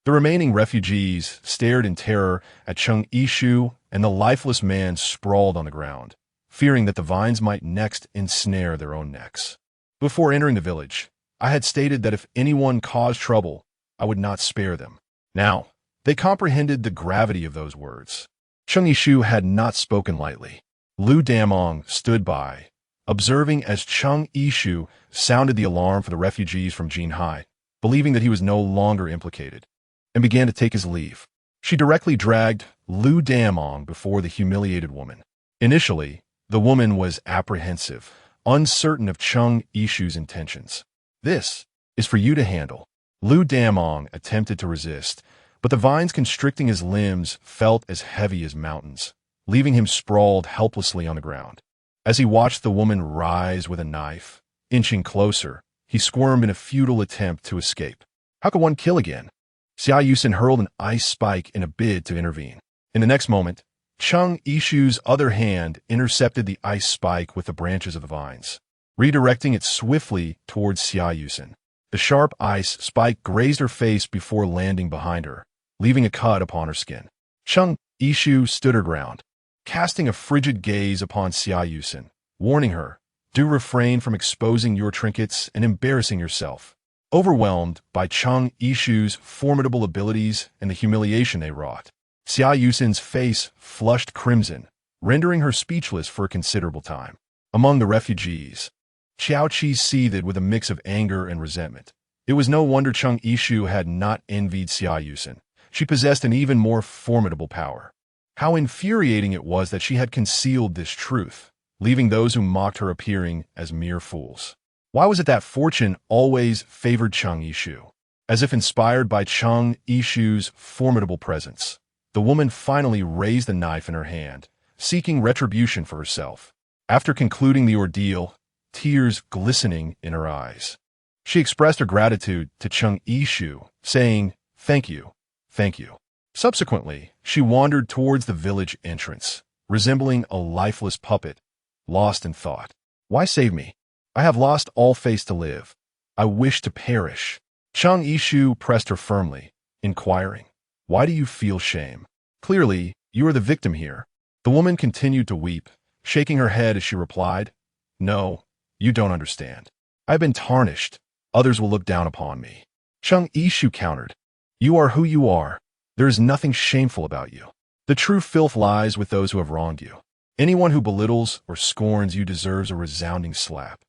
the remaining refugees stared in terror at Chung Ishu, and the lifeless man sprawled on the ground, fearing that the vines might next ensnare their own necks. Before entering the village, I had stated that if anyone caused trouble, I would not spare them. Now, they comprehended the gravity of those words. Chung Ishu had not spoken lightly. Lu Damong stood by, observing as Chung Ishu sounded the alarm for the refugees from Jinhai, believing that he was no longer implicated, and began to take his leave. She directly dragged Lu Damong before the humiliated woman. Initially, the woman was apprehensive, uncertain of Chung Ishu's intentions. "This is for you to handle." Lu Damong attempted to resist, but the vines constricting his limbs felt as heavy as mountains, leaving him sprawled helplessly on the ground. As he watched the woman rise with a knife, inching closer, he squirmed in a futile attempt to escape. How could one kill again? Xia Yusen hurled an ice spike in a bid to intervene. In the next moment, Chung Ishu's other hand intercepted the ice spike with the branches of the vines, redirecting it swiftly towards Xia Yusen. The sharp ice spike grazed her face before landing behind her, leaving a cut upon her skin. Chung Ishu stood her ground, casting a frigid gaze upon Xia Yusen, warning her, "Do refrain from exposing your trinkets and embarrassing yourself." Overwhelmed by Chung Ishu's formidable abilities and the humiliation they wrought, Xia Yusen's face flushed crimson, rendering her speechless for a considerable time. Among the refugees, Xiao Qi seethed with a mix of anger and resentment. It was no wonder Chung Ishu had not envied Xia Yusen. She possessed an even more formidable power. How infuriating it was that she had concealed this truth, leaving those who mocked her appearing as mere fools. Why was it that fortune always favored Chang Yishu? As if inspired by Chang Yishu's formidable presence, the woman finally raised the knife in her hand, seeking retribution for herself. After concluding the ordeal, tears glistening in her eyes, she expressed her gratitude to Chang Yishu, saying, "Thank you, thank you." Subsequently, she wandered towards the village entrance, resembling a lifeless puppet, lost in thought. "Why save me? I have lost all faith to live. I wish to perish." Chang Yishu pressed her firmly, inquiring, "Why do you feel shame? Clearly, you are the victim here." The woman continued to weep, shaking her head as she replied, "No, you don't understand. I've been tarnished. Others will look down upon me." Chang Yishu countered, "You are who you are. There is nothing shameful about you. The true filth lies with those who have wronged you. Anyone who belittles or scorns you deserves a resounding slap.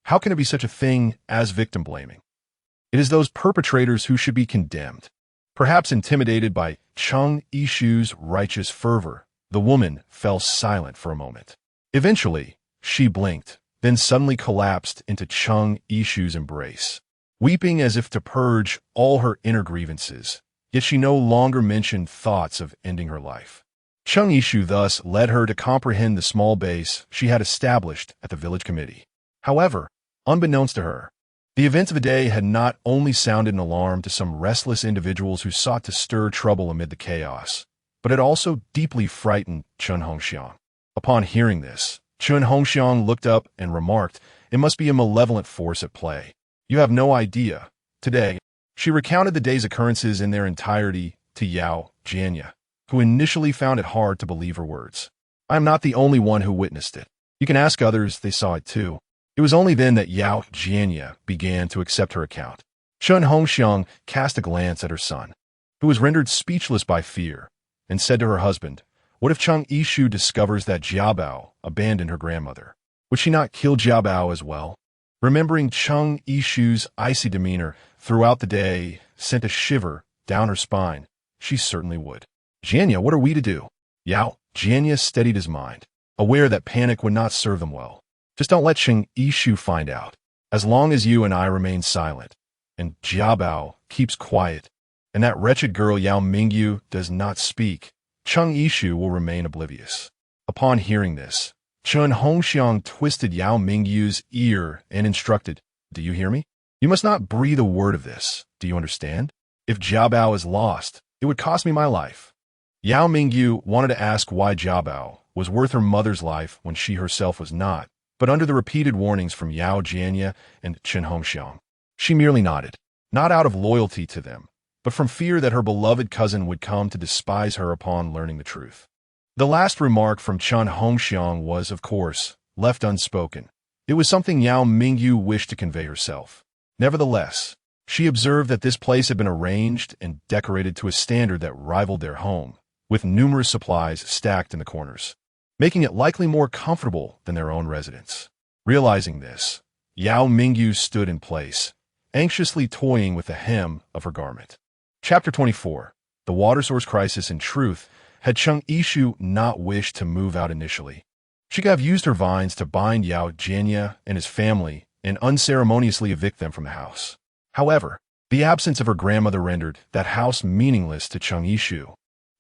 How can it be such a thing as victim blaming? It is those perpetrators who should be condemned." Perhaps intimidated by Chang Yishu's righteous fervor, the woman fell silent for a moment. Eventually, she blinked, then suddenly collapsed into Chang Yishu's embrace, weeping as if to purge all her inner grievances, yet she no longer mentioned thoughts of ending her life. Chang Yishu thus led her to comprehend the small base she had established at the village committee. However, unbeknownst to her, the events of the day had not only sounded an alarm to some restless individuals who sought to stir trouble amid the chaos, but it also deeply frightened Chun Hongxiang. Upon hearing this, Chun Hongxiang looked up and remarked, "It must be a malevolent force at play. You have no idea." Today, she recounted the day's occurrences in their entirety to Yao Jianya, who initially found it hard to believe her words. "I am not the only one who witnessed it. You can ask others, they saw it too." It was only then that Yao Jianya began to accept her account. Chun Hongxiang cast a glance at her son, who was rendered speechless by fear, and said to her husband, "What if Chang Yishu discovers that Jiabao abandoned her grandmother? Would she not kill Jiabao as well?" Remembering Chang Yishu's icy demeanor throughout the day sent a shiver down her spine. She certainly would. "Jianya, what are we to do?" Yao Jianya steadied his mind, aware that panic would not serve them well. "Just don't let Chang Yishu find out. As long as you and I remain silent, and Jiabao keeps quiet, and that wretched girl Yao Mingyu does not speak, Chang Yishu will remain oblivious." Upon hearing this, Chun Hongxiang twisted Yao Mingyu's ear and instructed, "Do you hear me? You must not breathe a word of this. Do you understand? If Jiabao is lost, it would cost me my life." Yao Mingyu wanted to ask why Jiabao was worth her mother's life when she herself was not, but under the repeated warnings from Yao Jianya and Chun Hongxiang, she merely nodded, not out of loyalty to them, but from fear that her beloved cousin would come to despise her upon learning the truth. The last remark from Chun Hongxiang was, of course, left unspoken. It was something Yao Mingyu wished to convey herself. Nevertheless, she observed that this place had been arranged and decorated to a standard that rivaled their home, with numerous supplies stacked in the corners, making it likely more comfortable than their own residence. Realizing this, Yao Mingyu stood in place, anxiously toying with the hem of her garment. Chapter 24. The Water Source Crisis. In truth, had Chang Yishu not wished to move out initially, she could have used her vines to bind Yao Jianya and his family and unceremoniously evict them from the house. However, the absence of her grandmother rendered that house meaningless to Chang Yishu.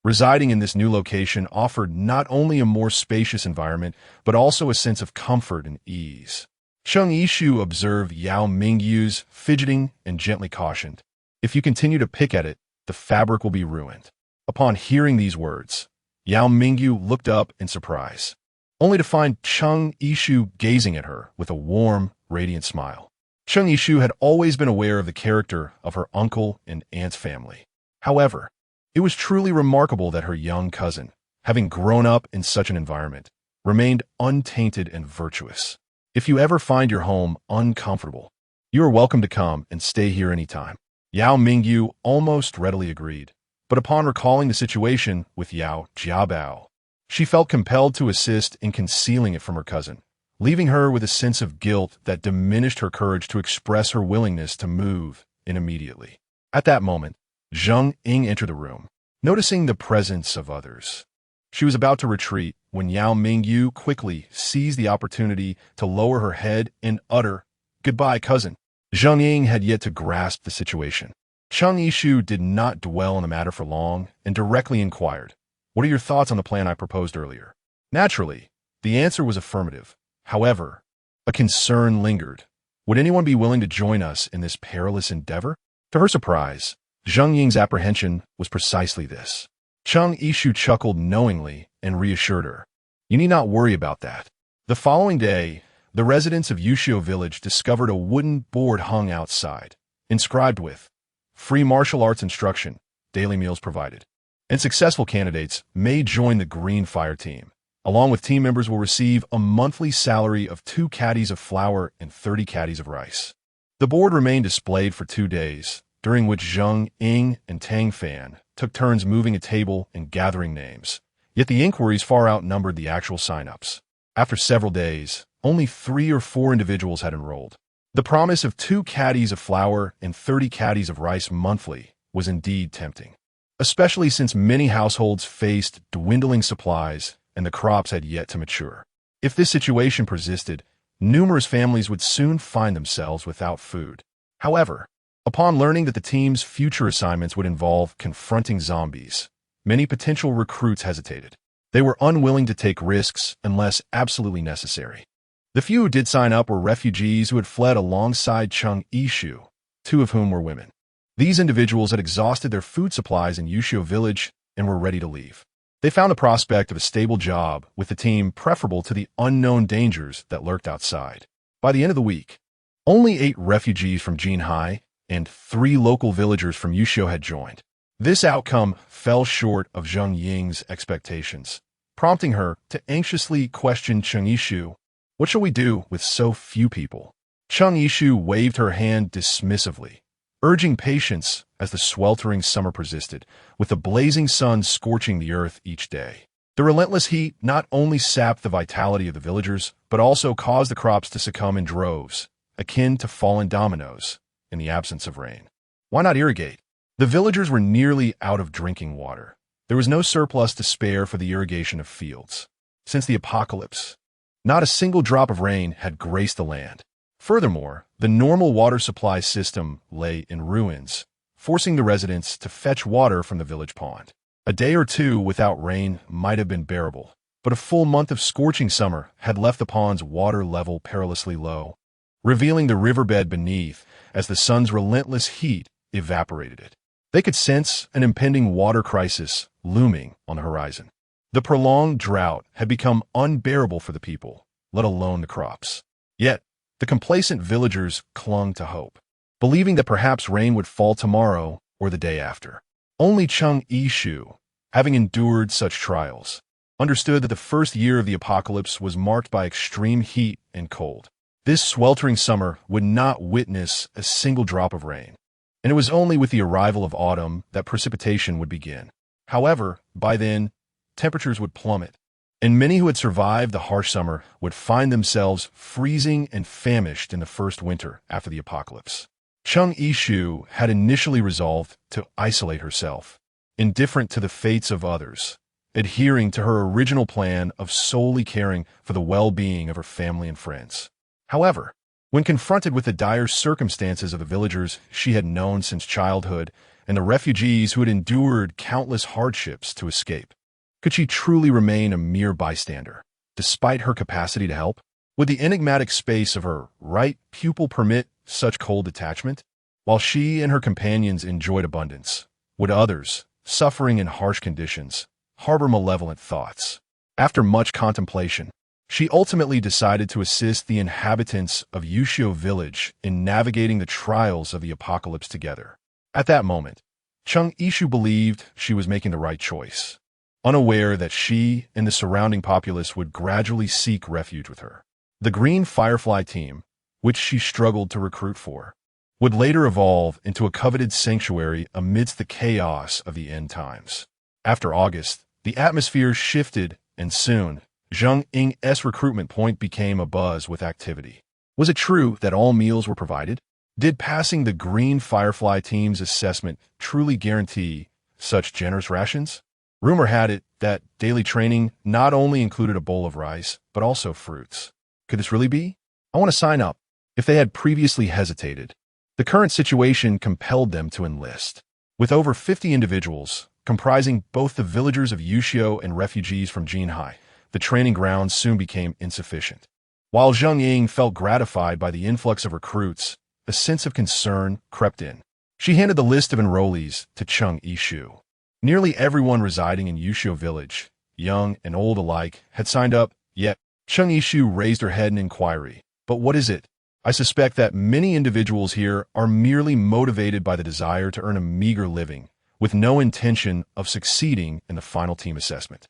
Residing in this new location offered not only a more spacious environment, but also a sense of comfort and ease. Chang Yishu observed Yao Mingyu's fidgeting and gently cautioned, "If you continue to pick at it, the fabric will be ruined." Upon hearing these words, Yao Mingyu looked up in surprise, only to find Chang Yishu gazing at her with a warm, radiant smile. Chang Yishu had always been aware of the character of her uncle and aunt's family. However, it was truly remarkable that her young cousin, having grown up in such an environment, remained untainted and virtuous. "If you ever find your home uncomfortable, you are welcome to come and stay here anytime." Yao Mingyu almost readily agreed, but upon recalling the situation with Yao Jiabao, she felt compelled to assist in concealing it from her cousin, leaving her with a sense of guilt that diminished her courage to express her willingness to move in immediately. At that moment, Zheng Ying entered the room, noticing the presence of others. She was about to retreat when Yao Mingyu quickly seized the opportunity to lower her head and utter, "Goodbye, cousin." Zheng Ying had yet to grasp the situation. Cheng Yishu did not dwell on the matter for long and directly inquired, "What are your thoughts on the plan I proposed earlier?" Naturally, the answer was affirmative. However, a concern lingered. Would anyone be willing to join us in this perilous endeavor? To her surprise, Zheng Ying's apprehension was precisely this. Cheng Yishu chuckled knowingly and reassured her, "You need not worry about that." The following day, the residents of Yushio village discovered a wooden board hung outside, inscribed with, "Free martial arts instruction, daily meals provided," and successful candidates may join the Green Fire team. Along with team members will receive a monthly salary of 2 caddies of flour and 30 caddies of rice. The board remained displayed for 2 days, during which Zheng Ying and Tang Fan took turns moving a table and gathering names. Yet the inquiries far outnumbered the actual sign-ups. After several days, only 3 or 4 individuals had enrolled. The promise of 2 caddies of flour and 30 caddies of rice monthly was indeed tempting, especially since many households faced dwindling supplies and the crops had yet to mature. If this situation persisted, numerous families would soon find themselves without food. However, upon learning that the team's future assignments would involve confronting zombies, many potential recruits hesitated. They were unwilling to take risks unless absolutely necessary. The few who did sign up were refugees who had fled alongside Cheng Yishu, 2 of whom were women. These individuals had exhausted their food supplies in Yushio village and were ready to leave. They found the prospect of a stable job with the team preferable to the unknown dangers that lurked outside. By the end of the week, only 8 refugees from Jinhai and 3 local villagers from Yushio had joined. This outcome fell short of Zheng Ying's expectations, prompting her to anxiously question Cheng Yishu, "What shall we do with so few people?" Cheng Yishu waved her hand dismissively, urging patience as the sweltering summer persisted, with the blazing sun scorching the earth each day. The relentless heat not only sapped the vitality of the villagers, but also caused the crops to succumb in droves, akin to fallen dominoes, in the absence of rain. Why not irrigate? The villagers were nearly out of drinking water. There was no surplus to spare for the irrigation of fields. Since the apocalypse, not a single drop of rain had graced the land. Furthermore, the normal water supply system lay in ruins, forcing the residents to fetch water from the village pond. A day or 2 without rain might have been bearable, but a full month of scorching summer had left the pond's water level perilously low, revealing the riverbed beneath as the sun's relentless heat evaporated it. They could sense an impending water crisis looming on the horizon. The prolonged drought had become unbearable for the people, let alone the crops. Yet, the complacent villagers clung to hope, believing that perhaps rain would fall tomorrow or the day after. Only Cheng Yishu, having endured such trials, understood that the first year of the apocalypse was marked by extreme heat and cold. This sweltering summer would not witness a single drop of rain, and it was only with the arrival of autumn that precipitation would begin. However, by then, temperatures would plummet, and many who had survived the harsh summer would find themselves freezing and famished in the first winter after the apocalypse. Cheng Yishu had initially resolved to isolate herself, indifferent to the fates of others, adhering to her original plan of solely caring for the well-being of her family and friends. However, when confronted with the dire circumstances of the villagers she had known since childhood and the refugees who had endured countless hardships to escape, could she truly remain a mere bystander, despite her capacity to help? Would the enigmatic space of her right pupil permit such cold detachment? While she and her companions enjoyed abundance, would others, suffering in harsh conditions, harbor malevolent thoughts? After much contemplation, she ultimately decided to assist the inhabitants of Yushio village in navigating the trials of the apocalypse together. At that moment, Cheng Yishu believed she was making the right choice, unaware that she and the surrounding populace would gradually seek refuge with her. The Green Firefly team, which she struggled to recruit for, would later evolve into a coveted sanctuary amidst the chaos of the end times. After August, the atmosphere shifted, and soon, Zheng Ying's recruitment point became abuzz with activity. Was it true that all meals were provided? Did passing the Green Firefly team's assessment truly guarantee such generous rations? Rumor had it that daily training not only included a bowl of rice, but also fruits. Could this really be? I want to sign up. If they had previously hesitated, the current situation compelled them to enlist. With over 50 individuals, comprising both the villagers of Yushio and refugees from Jinhai, the training grounds soon became insufficient. While Zheng Ying felt gratified by the influx of recruits, a sense of concern crept in. She handed the list of enrollees to Cheng Yishu. Nearly everyone residing in Yushio village, young and old alike, had signed up, yet Cheng Yishu raised her head in inquiry. But what is it? I suspect that many individuals here are merely motivated by the desire to earn a meager living, with no intention of succeeding in the final team assessment.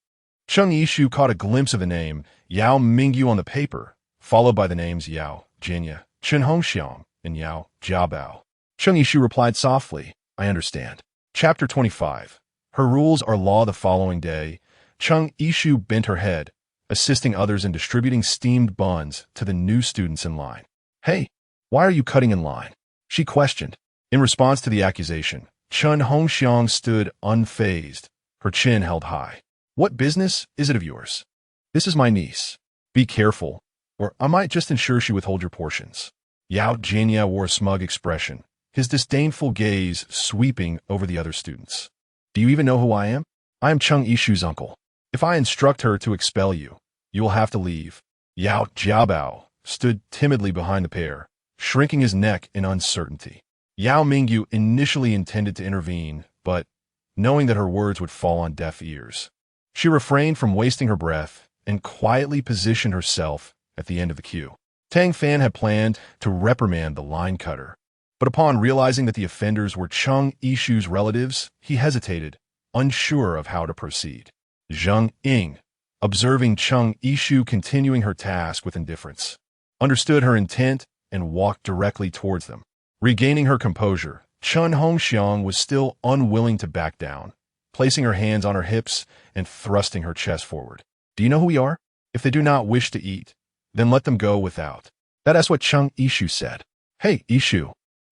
Cheng Yishu caught a glimpse of the name Yao Mingyu on the paper, followed by the names Yao Jinya, Chen Hongxiang, and Yao Jiabao. Cheng Yishu replied softly, I understand. Chapter 25. Her rules are law. The following day, Cheng Yishu bent her head, assisting others in distributing steamed buns to the new students in line. Hey, why are you cutting in line? She questioned. In response to the accusation, Chen Hongxiang stood unfazed, her chin held high. What business is it of yours? This is my niece. Be careful, or I might just ensure she withhold your portions. Yao Jinya wore a smug expression, his disdainful gaze sweeping over the other students. Do you even know who I am? I am Cheng Yishu's uncle. If I instruct her to expel you, you will have to leave. Yao Jiabao stood timidly behind the pair, shrinking his neck in uncertainty. Yao Mingyu initially intended to intervene, but, knowing that her words would fall on deaf ears, she refrained from wasting her breath and quietly positioned herself at the end of the queue. Tang Fan had planned to reprimand the line cutter, but upon realizing that the offenders were Cheng Yishu's relatives, he hesitated, unsure of how to proceed. Zheng Ying, observing Cheng Yishu continuing her task with indifference, understood her intent and walked directly towards them. Regaining her composure, Chen Hongxiang was still unwilling to back down, placing her hands on her hips and thrusting her chest forward. Do you know who we are? If they do not wish to eat, then let them go without. That is what Cheng Yishu said. Hey, Yishu,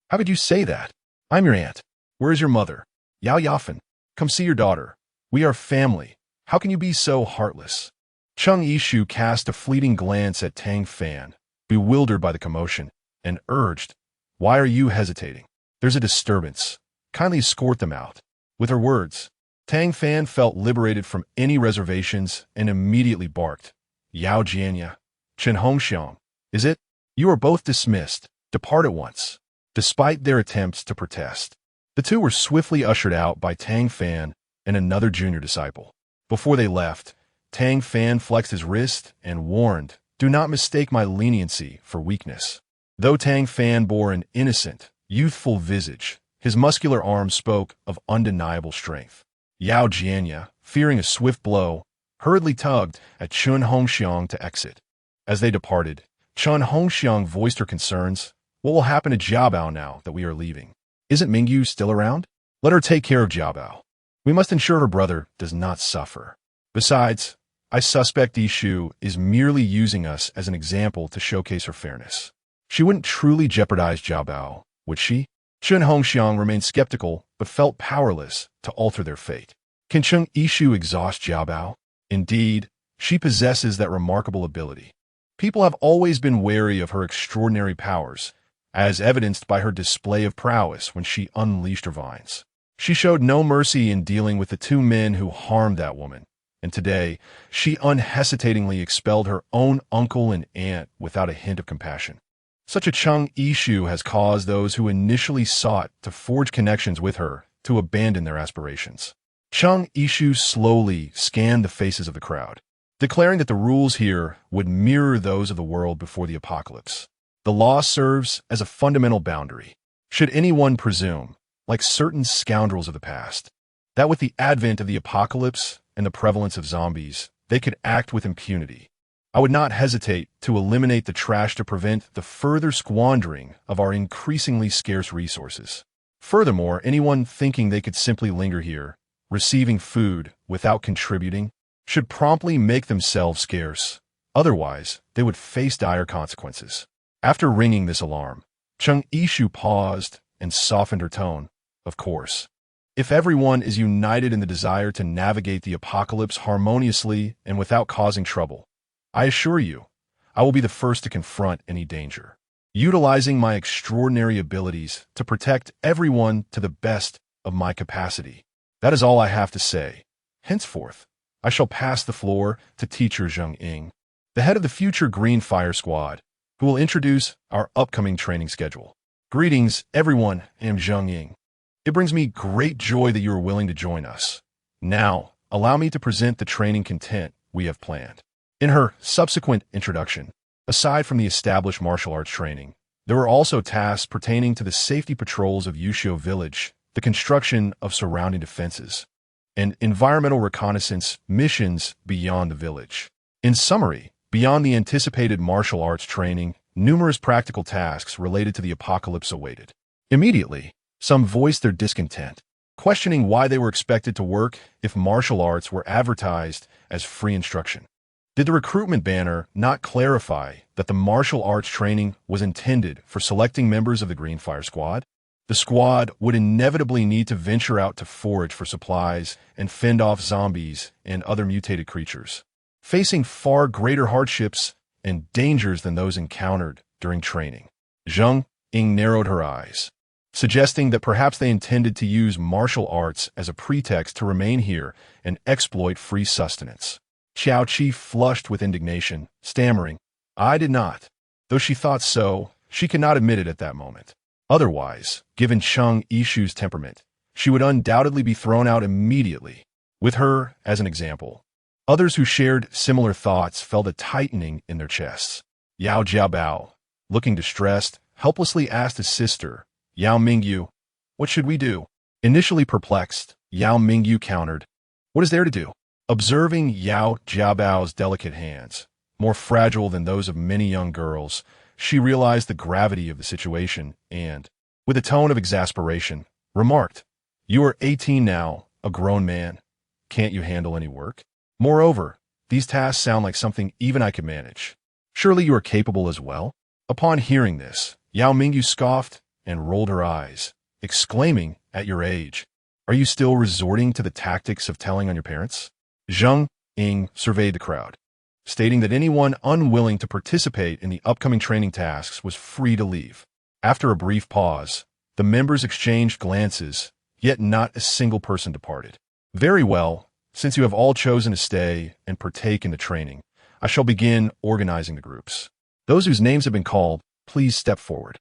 how could you say that? I'm your aunt. Where is your mother? Yao Yafen, come see your daughter. We are family. How can you be so heartless? Cheng Yishu cast a fleeting glance at Tang Fan, bewildered by the commotion, and urged, Why are you hesitating? There's a disturbance. Kindly escort them out. With her words, Tang Fan felt liberated from any reservations and immediately barked. Yao Jianya, Chen Hongxiang, is it? You are both dismissed. Depart at once. Despite their attempts to protest, the two were swiftly ushered out by Tang Fan and another junior disciple. Before they left, Tang Fan flexed his wrist and warned, Do not mistake my leniency for weakness. Though Tang Fan bore an innocent, youthful visage, his muscular arms spoke of undeniable strength. Yao Jianya, fearing a swift blow, hurriedly tugged at Chen Hongxiang to exit. As they departed, Chen Hongxiang voiced her concerns. What will happen to Jiabao now that we are leaving? Isn't Mingyu still around? Let her take care of Jiabao. We must ensure her brother does not suffer. Besides, I suspect Yishu is merely using us as an example to showcase her fairness. She wouldn't truly jeopardize Jiabao, would she? Chen Hongxiang remained skeptical, but felt powerless to alter their fate. Can Cheng Yishu exhaust Jiabao? Indeed, she possesses that remarkable ability. People have always been wary of her extraordinary powers, as evidenced by her display of prowess when she unleashed her vines. She showed no mercy in dealing with the two men who harmed that woman, and today she unhesitatingly expelled her own uncle and aunt without a hint of compassion. Such a Cheng Yishu has caused those who initially sought to forge connections with her to abandon their aspirations. Cheng Yishu slowly scanned the faces of the crowd, declaring that the rules here would mirror those of the world before the apocalypse. The law serves as a fundamental boundary. Should anyone presume, like certain scoundrels of the past, that with the advent of the apocalypse and the prevalence of zombies, they could act with impunity, I would not hesitate to eliminate the trash to prevent the further squandering of our increasingly scarce resources. Furthermore, anyone thinking they could simply linger here, receiving food without contributing, should promptly make themselves scarce. Otherwise, they would face dire consequences. After ringing this alarm, Cheng Yishu paused and softened her tone. Of course. If everyone is united in the desire to navigate the apocalypse harmoniously and without causing trouble, I assure you, I will be the first to confront any danger, utilizing my extraordinary abilities to protect everyone to the best of my capacity. That is all I have to say. Henceforth, I shall pass the floor to Teacher Zheng Ying, the head of the future Green Fire Squad, who will introduce our upcoming training schedule. Greetings, everyone. I am Zheng Ying. It brings me great joy that you are willing to join us. Now, allow me to present the training content we have planned. In her subsequent introduction, aside from the established martial arts training, there were also tasks pertaining to the safety patrols of Yushio Village, the construction of surrounding defenses, and environmental reconnaissance missions beyond the village. In summary, beyond the anticipated martial arts training, numerous practical tasks related to the apocalypse awaited. Immediately, some voiced their discontent, questioning why they were expected to work if martial arts were advertised as free instruction. Did the recruitment banner not clarify that the martial arts training was intended for selecting members of the Green Fire Squad? The squad would inevitably need to venture out to forage for supplies and fend off zombies and other mutated creatures, facing far greater hardships and dangers than those encountered during training. Zheng Ying narrowed her eyes, suggesting that perhaps they intended to use martial arts as a pretext to remain here and exploit free sustenance. Xiao Qi flushed with indignation, stammering, "I did not." Though she thought so, she could not admit it at that moment. Otherwise, given Cheng Yishu's temperament, she would undoubtedly be thrown out immediately. With her as an example, others who shared similar thoughts felt a tightening in their chests. Yao Jiabao, looking distressed, helplessly asked his sister, Yao Mingyu, "What should we do?" Initially perplexed, Yao Mingyu countered, "What is there to do?" Observing Yao Jiabao's delicate hands, more fragile than those of many young girls, she realized the gravity of the situation and, with a tone of exasperation, remarked, "You are 18 now, a grown man. Can't you handle any work? Moreover, these tasks sound like something even I could manage. Surely you are capable as well?" Upon hearing this, Yao Mingyu scoffed and rolled her eyes, exclaiming, "At your age, are you still resorting to the tactics of telling on your parents?" Zheng Ying surveyed the crowd, stating that anyone unwilling to participate in the upcoming training tasks was free to leave. After a brief pause, the members exchanged glances, yet not a single person departed. "Very well, since you have all chosen to stay and partake in the training, I shall begin organizing the groups. Those whose names have been called, please step forward."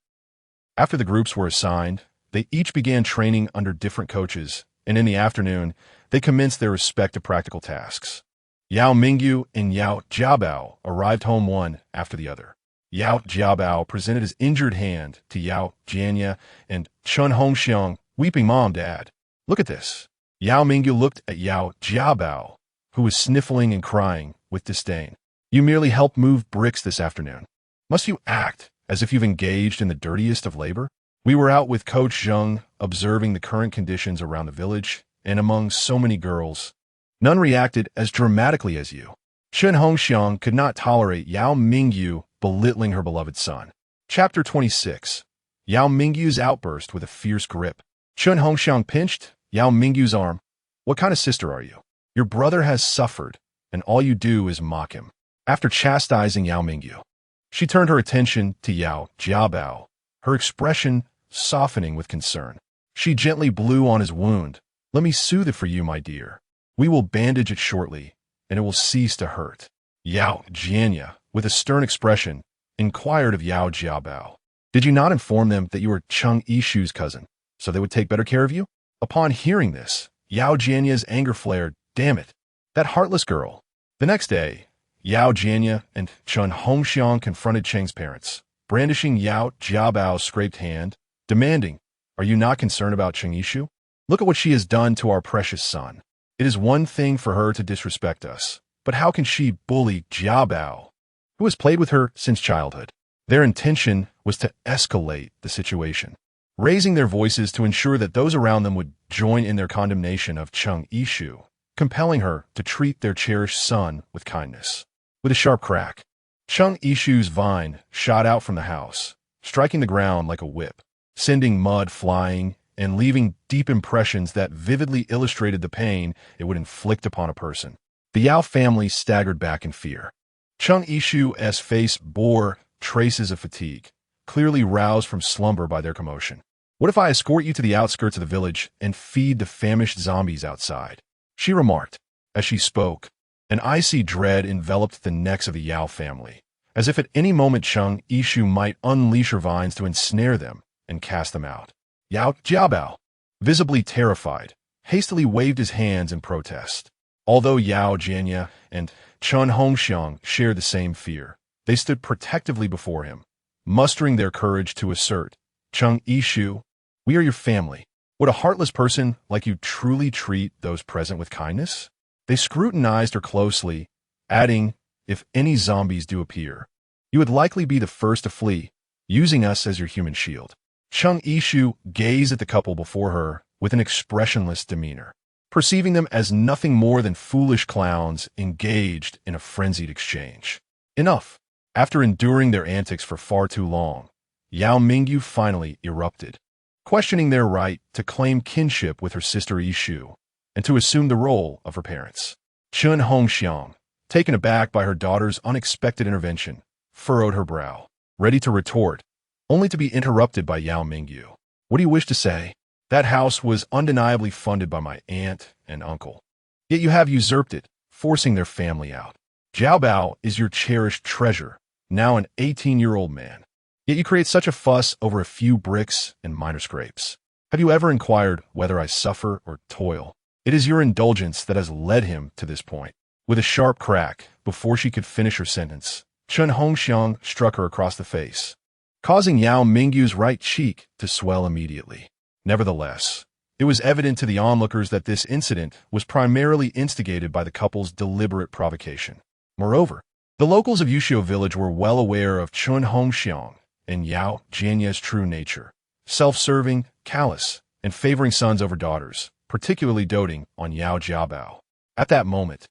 After the groups were assigned, they each began training under different coaches, and in the afternoon, they commenced their respective practical tasks. Yao Mingyu and Yao Jiabao arrived home one after the other. Yao Jiabao presented his injured hand to Yao Jianya and Chun Hongxiang, weeping, "Mom, Dad, look at this." Yao Mingyu looked at Yao Jiabao, who was sniffling and crying with disdain. "You merely helped move bricks this afternoon. Must you act as if you've engaged in the dirtiest of labor?" We were out with Coach Zheng, observing the current conditions around the village, and among so many girls, none reacted as dramatically as you. Chun Hongxiang could not tolerate Yao Mingyu belittling her beloved son. Chapter 26. Yao Mingyu's outburst with a fierce grip. Chun Hongxiang pinched Yao Mingyu's arm. "What kind of sister are you? Your brother has suffered, and all you do is mock him." After chastising Yao Mingyu, she turned her attention to Yao Jiabao, her expression softening with concern. She gently blew on his wound. "Let me soothe it for you, my dear. We will bandage it shortly, and it will cease to hurt." Yao Jianya, with a stern expression, inquired of Yao Jiabao, "Did you not inform them that you were Cheng Yishu's cousin, so they would take better care of you?" Upon hearing this, Yao Jianya's anger flared. "Damn it, that heartless girl." The next day, Yao Jianya and Chun Hongxiang confronted Cheng's parents, brandishing Yao Jiabao's scraped hand, demanding, "Are you not concerned about Cheng Yishu? Look at what she has done to our precious son. It is one thing for her to disrespect us, but how can she bully Jiabao, who has played with her since childhood?" Their intention was to escalate the situation, raising their voices to ensure that those around them would join in their condemnation of Cheng Yishu, compelling her to treat their cherished son with kindness. With a sharp crack, Cheng Yishu's vine shot out from the house, striking the ground like a whip, sending mud flying and leaving deep impressions that vividly illustrated the pain it would inflict upon a person. The Yao family staggered back in fear. Chung Ishu's face bore traces of fatigue, clearly roused from slumber by their commotion. "What if I escort you to the outskirts of the village and feed the famished zombies outside?" she remarked. As she spoke, an icy dread enveloped the necks of the Yao family, as if at any moment Chung Ishu might unleash her vines to ensnare them and cast them out. Yao Jiabao, visibly terrified, hastily waved his hands in protest. Although Yao Jianya and Chun Hongxiang shared the same fear, they stood protectively before him, mustering their courage to assert, "Chung Ishu, we are your family. Would a heartless person like you truly treat those present with kindness?" They scrutinized her closely, adding, "If any zombies do appear, you would likely be the first to flee, using us as your human shield." Chung Ishu gazed at the couple before her with an expressionless demeanor, perceiving them as nothing more than foolish clowns engaged in a frenzied exchange. Enough. After enduring their antics for far too long, Yao Mingyu finally erupted, questioning their right to claim kinship with her sister Ishu and to assume the role of her parents. Chun Hongxiang, taken aback by her daughter's unexpected intervention, furrowed her brow, ready to retort, only to be interrupted by Yao Mingyu. "What do you wish to say? That house was undeniably funded by my aunt and uncle. Yet you have usurped it, forcing their family out. Jiao Bao is your cherished treasure, now an 18-year-old man. Yet you create such a fuss over a few bricks and minor scrapes. Have you ever inquired whether I suffer or toil? It is your indulgence that has led him to this point." With a sharp crack, before she could finish her sentence, Chun Hongxiang struck her across the face, causing Yao Mingyu's right cheek to swell immediately. Nevertheless, it was evident to the onlookers that this incident was primarily instigated by the couple's deliberate provocation. Moreover, the locals of Yushio village were well aware of Chun Hongxiang and Yao Jianya's true nature, self-serving, callous, and favoring sons over daughters, particularly doting on Yao Jiabao. At that moment,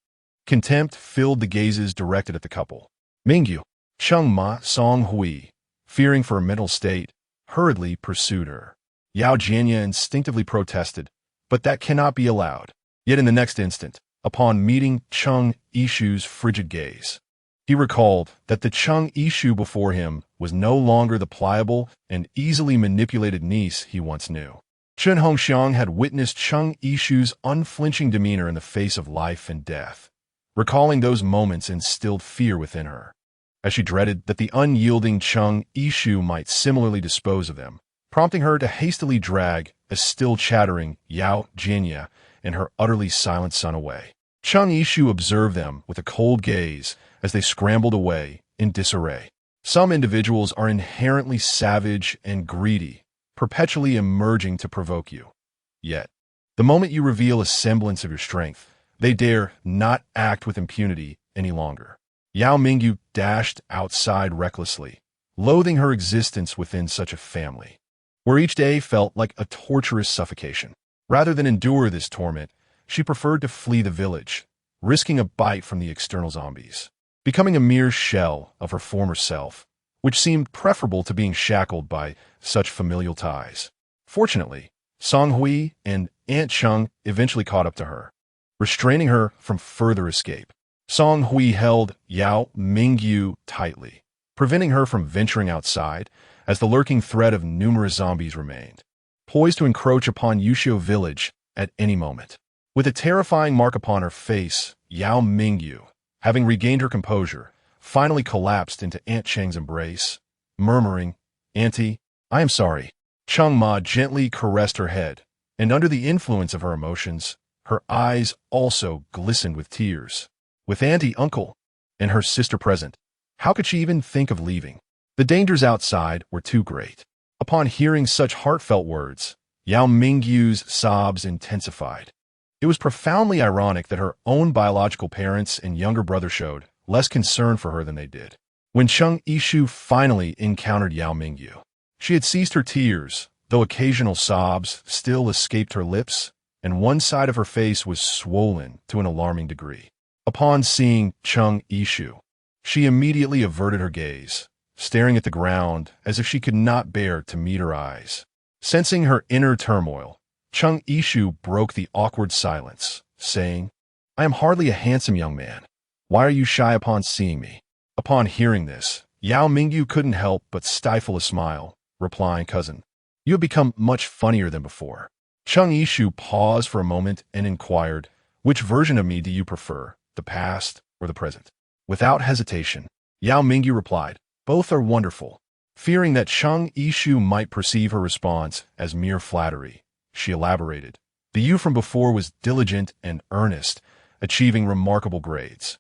contempt filled the gazes directed at the couple. Mingyu, Chung Ma Song Hui, fearing for her mental state, hurriedly pursued her. Yao Jianya instinctively protested, but that cannot be allowed. Yet in the next instant, upon meeting Chung Ishu's frigid gaze, he recalled that the Chung Ishu before him was no longer the pliable and easily manipulated niece he once knew. Chun Hongxiang had witnessed Chung Ishu's unflinching demeanor in the face of life and death. Recalling those moments instilled fear within her, as she dreaded that the unyielding Chung Ishu might similarly dispose of them, prompting her to hastily drag a still chattering Yao Jianya and her utterly silent son away. Chung Ishu observed them with a cold gaze as they scrambled away in disarray. Some individuals are inherently savage and greedy, perpetually emerging to provoke you. Yet, the moment you reveal a semblance of your strength, they dare not act with impunity any longer. Yao Mingyu dashed outside recklessly, loathing her existence within such a family, where each day felt like a torturous suffocation. Rather than endure this torment, she preferred to flee the village, risking a bite from the external zombies, becoming a mere shell of her former self, which seemed preferable to being shackled by such familial ties. Fortunately, Song Hui and Aunt Chung eventually caught up to her, restraining her from further escape. Song Hui held Yao Mingyu tightly, preventing her from venturing outside as the lurking threat of numerous zombies remained, poised to encroach upon Yushio village at any moment. With a terrifying mark upon her face, Yao Mingyu, having regained her composure, finally collapsed into Aunt Cheng's embrace, murmuring, "Auntie, I am sorry." Chung Ma gently caressed her head, and under the influence of her emotions, her eyes also glistened with tears. With Auntie, Uncle, and her sister present, how could she even think of leaving? The dangers outside were too great. Upon hearing such heartfelt words, Yao Mingyu's sobs intensified. It was profoundly ironic that her own biological parents and younger brother showed less concern for her than they did. When Chung Ishu finally encountered Yao Mingyu, she had ceased her tears, though occasional sobs still escaped her lips, and one side of her face was swollen to an alarming degree. Upon seeing Chung Ishu, she immediately averted her gaze, staring at the ground as if she could not bear to meet her eyes. Sensing her inner turmoil, Chung Yishu broke the awkward silence, saying, "I am hardly a handsome young man. Why are you shy upon seeing me?" Upon hearing this, Yao Mingyu couldn't help but stifle a smile, replying, "Cousin, you have become much funnier than before." Chung Yishu paused for a moment and inquired, "Which version of me do you prefer, the past or the present?" Without hesitation, Yao Mingyu replied, "Both are wonderful." Fearing that Chung Yishu might perceive her response as mere flattery, she elaborated, "The you from before was diligent and earnest, achieving remarkable grades,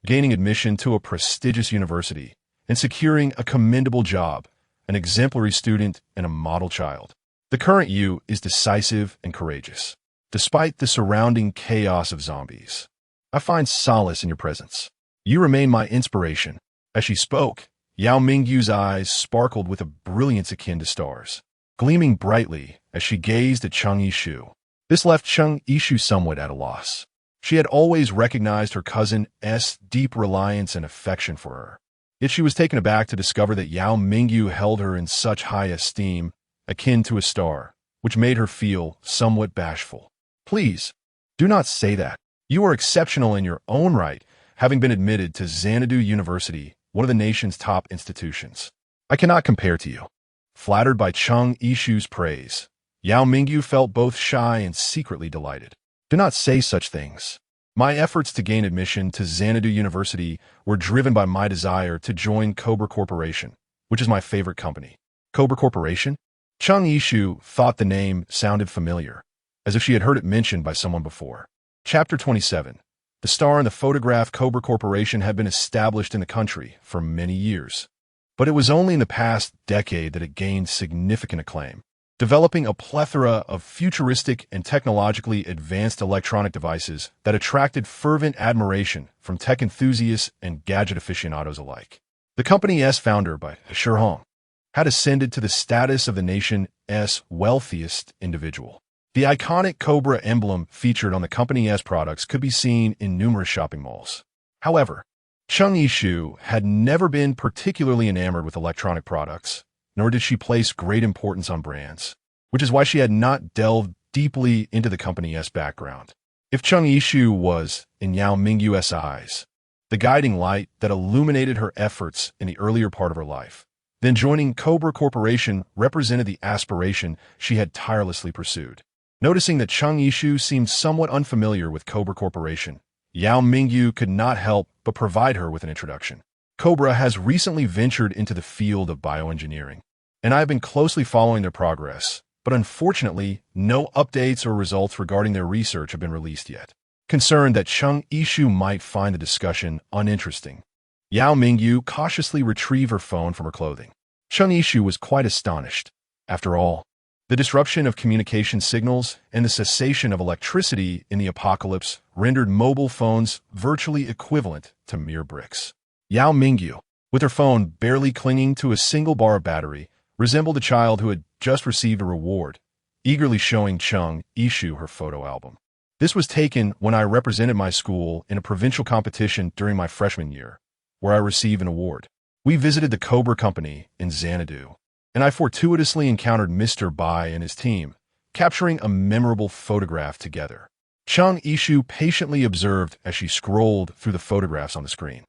gaining admission to a prestigious university, and securing a commendable job, an exemplary student and a model child. The current you is decisive and courageous. Despite the surrounding chaos of zombies, I find solace in your presence. You remain my inspiration." As she spoke, Yao Mingyu's eyes sparkled with a brilliance akin to stars, gleaming brightly as she gazed at Chung Yishu. This left Chung Yishu somewhat at a loss. She had always recognized her cousin's deep reliance and affection for her. Yet she was taken aback to discover that Yao Mingyu held her in such high esteem, akin to a star, which made her feel somewhat bashful. "Please, do not say that. You are exceptional in your own right, having been admitted to Xanadu University, one of the nation's top institutions. I cannot compare to you." Flattered by Chung Yishu's praise, Yao Mingyu felt both shy and secretly delighted. "Do not say such things. My efforts to gain admission to Xanadu University were driven by my desire to join Cobra Corporation, which is my favorite company." Cobra Corporation? Chung Yishu thought the name sounded familiar, as if she had heard it mentioned by someone before. Chapter 27. The star in the photograph Cobra Corporation had been established in the country for many years, but it was only in the past decade that it gained significant acclaim, developing a plethora of futuristic and technologically advanced electronic devices that attracted fervent admiration from tech enthusiasts and gadget aficionados alike. The company's founder, by Esper, had ascended to the status of the nation's wealthiest individual. The iconic Cobra emblem featured on the company's products could be seen in numerous shopping malls. However, Chung Yishu had never been particularly enamored with electronic products, nor did she place great importance on brands, which is why she had not delved deeply into the company's background. If Chung Yishu was, in Yao Mingyu's eyes, the guiding light that illuminated her efforts in the earlier part of her life, then joining Cobra Corporation represented the aspiration she had tirelessly pursued. Noticing that Chung Yishu seemed somewhat unfamiliar with Cobra Corporation, Yao Mingyu could not help but provide her with an introduction. Cobra has recently ventured into the field of bioengineering, and I have been closely following their progress, but unfortunately, no updates or results regarding their research have been released yet. Concerned that Chung Yishu might find the discussion uninteresting, Yao Mingyu cautiously retrieved her phone from her clothing. Chung Yishu was quite astonished. After all, the disruption of communication signals and the cessation of electricity in the apocalypse rendered mobile phones virtually equivalent to mere bricks. Yao Mingyu, with her phone barely clinging to a single bar of battery, resembled a child who had just received a reward, eagerly showing Chung Yishu her photo album. "This was taken when I represented my school in a provincial competition during my freshman year, where I received an award. We visited the Cobra Company in Xanadu, and I fortuitously encountered Mr. Bai and his team, capturing a memorable photograph together." Chung Yishu patiently observed as she scrolled through the photographs on the screen.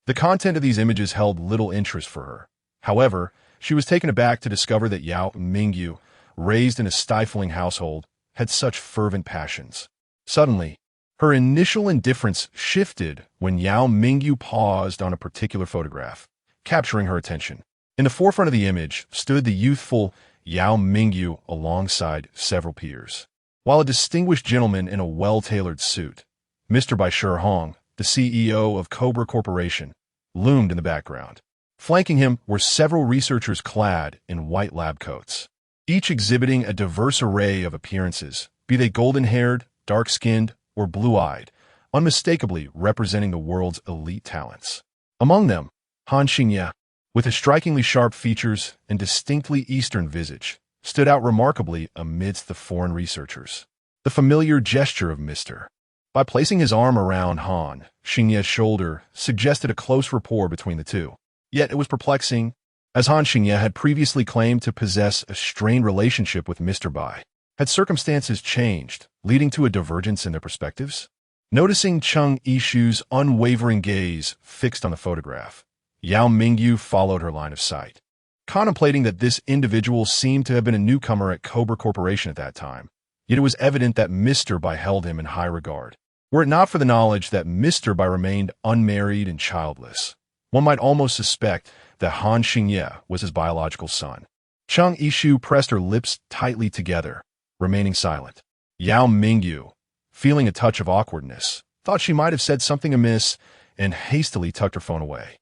The content of these images held little interest for her. However, she was taken aback to discover that Yao Mingyu, raised in a stifling household, had such fervent passions. Suddenly, her initial indifference shifted when Yao Mingyu paused on a particular photograph, capturing her attention. In the forefront of the image stood the youthful Yao Mingyu alongside several peers, while a distinguished gentleman in a well-tailored suit, Mr. Bai Hong, the CEO of Cobra Corporation, loomed in the background. Flanking him were several researchers clad in white lab coats, each exhibiting a diverse array of appearances, be they golden-haired, dark-skinned, or blue-eyed, unmistakably representing the world's elite talents. Among them, Han Xingye, with his strikingly sharp features and distinctly Eastern visage, stood out remarkably amidst the foreign researchers. The familiar gesture of Mr. By placing his arm around Han Xingye's shoulder suggested a close rapport between the two. Yet it was perplexing as Han Xingye had previously claimed to possess a strained relationship with Mr. Bai. Had circumstances changed, leading to a divergence in their perspectives? Noticing Cheng Yishu's unwavering gaze fixed on the photograph, Yao Mingyu followed her line of sight. Contemplating that this individual seemed to have been a newcomer at Cobra Corporation at that time, yet it was evident that Mr. Bai held him in high regard. Were it not for the knowledge that Mr. Bai remained unmarried and childless, one might almost suspect that Han Xingye was his biological son. Cheng Yishu pressed her lips tightly together, remaining silent. Yao Mingyu, feeling a touch of awkwardness, thought she might have said something amiss and hastily tucked her phone away.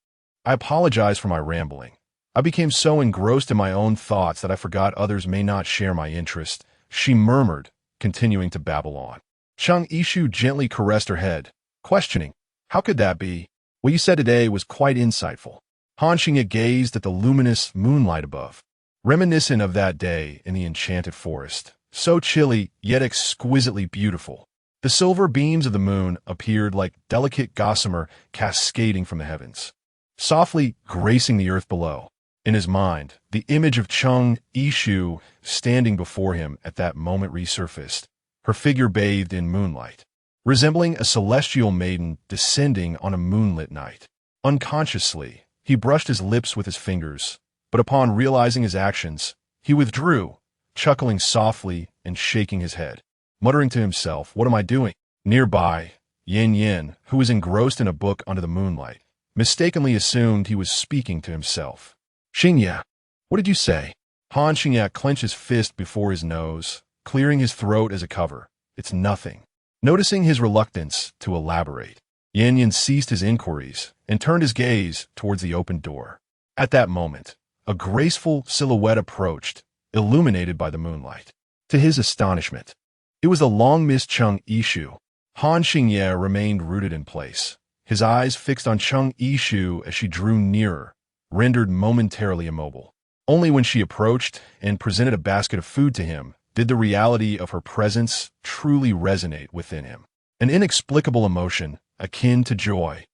I apologize for my rambling. I became so engrossed in my own thoughts that I forgot others may not share my interest, she murmured, continuing to babble on. Cheng Yishu gently caressed her head, questioning, "How could that be? What you said today was quite insightful." Han Xingye gazed at the luminous moonlight above, reminiscent of that day in the enchanted forest, so chilly yet exquisitely beautiful. The silver beams of the moon appeared like delicate gossamer cascading from the heavens, softly gracing the earth below. In his mind, the image of Cheng Yishu standing before him at that moment resurfaced, her figure bathed in moonlight, resembling a celestial maiden descending on a moonlit night. Unconsciously, he brushed his lips with his fingers, but upon realizing his actions, he withdrew, chuckling softly and shaking his head, muttering to himself, "What am I doing?" Nearby, Yin Yin, who was engrossed in a book under the moonlight, mistakenly assumed he was speaking to himself. "Xingye, what did you say?" Han Xingye clenched his fist before his nose, clearing his throat as a cover. "It's nothing." Noticing his reluctance to elaborate, Yin Yin ceased his inquiries and turned his gaze towards the open door. At that moment, a graceful silhouette approached, illuminated by the moonlight. To his astonishment, it was the long-missed Cheng Yishu. Han Xingye remained rooted in place, his eyes fixed on Cheng Yishu as she drew nearer, rendered momentarily immobile. Only when she approached and presented a basket of food to him did the reality of her presence truly resonate within him. An inexplicable emotion, akin to joy,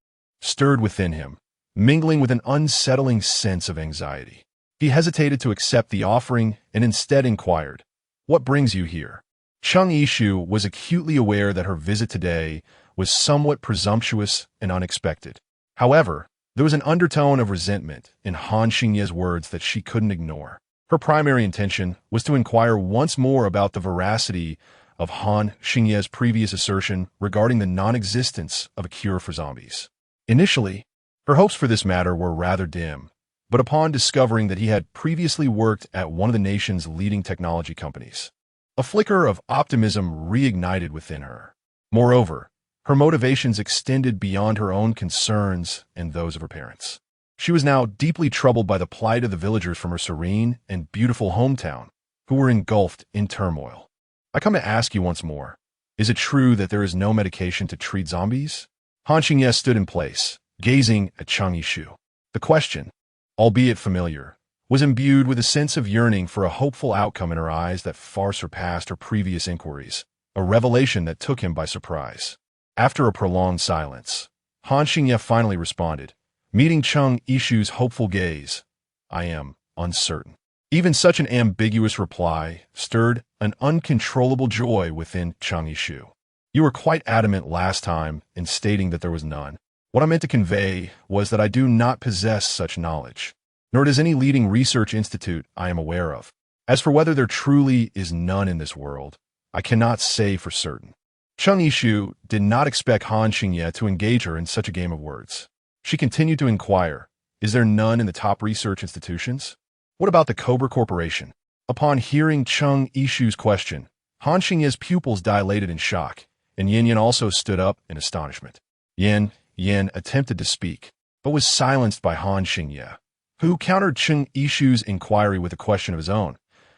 stirred within him, mingling with an unsettling sense of anxiety. He hesitated to accept the offering and instead inquired, "What brings you here?" Cheng Yishu was acutely aware that her visit today was somewhat presumptuous and unexpected. However, there was an undertone of resentment in Han Xingye's words that she couldn't ignore. Her primary intention was to inquire once more about the veracity of Han Xingye's previous assertion regarding the non-existence of a cure for zombies. Initially, her hopes for this matter were rather dim, but upon discovering that he had previously worked at one of the nation's leading technology companies, a flicker of optimism reignited within her. Moreover, her motivations extended beyond her own concerns and those of her parents. She was now deeply troubled by the plight of the villagers from her serene and beautiful hometown, who were engulfed in turmoil. "I come to ask you once more, is it true that there is no medication to treat zombies?" Han Xingye stood in place, gazing at Cheng Yishu. The question, albeit familiar, was imbued with a sense of yearning for a hopeful outcome in her eyes that far surpassed her previous inquiries, a revelation that took him by surprise. After a prolonged silence, Han Xingye finally responded, meeting Cheng Yishu's hopeful gaze, "I am uncertain." Even such an ambiguous reply stirred an uncontrollable joy within Cheng Yishu. "You were quite adamant last time in stating that there was none. What I meant to convey was that I do not possess such knowledge, nor does any leading research institute I am aware of. As for whether there truly is none in this world, I cannot say for certain." Cheng Yishu did not expect Han Xingye to engage her in such a game of words. She continued to inquire, "Is there none in the top research institutions? What about the Cobra Corporation?" Upon hearing Cheng Yishu's question, Han Xingye's pupils dilated in shock, and Yin Yin also stood up in astonishment. Yin attempted to speak, but was silenced by Han Xingye, who countered Cheng Yishu's inquiry with a question of his own.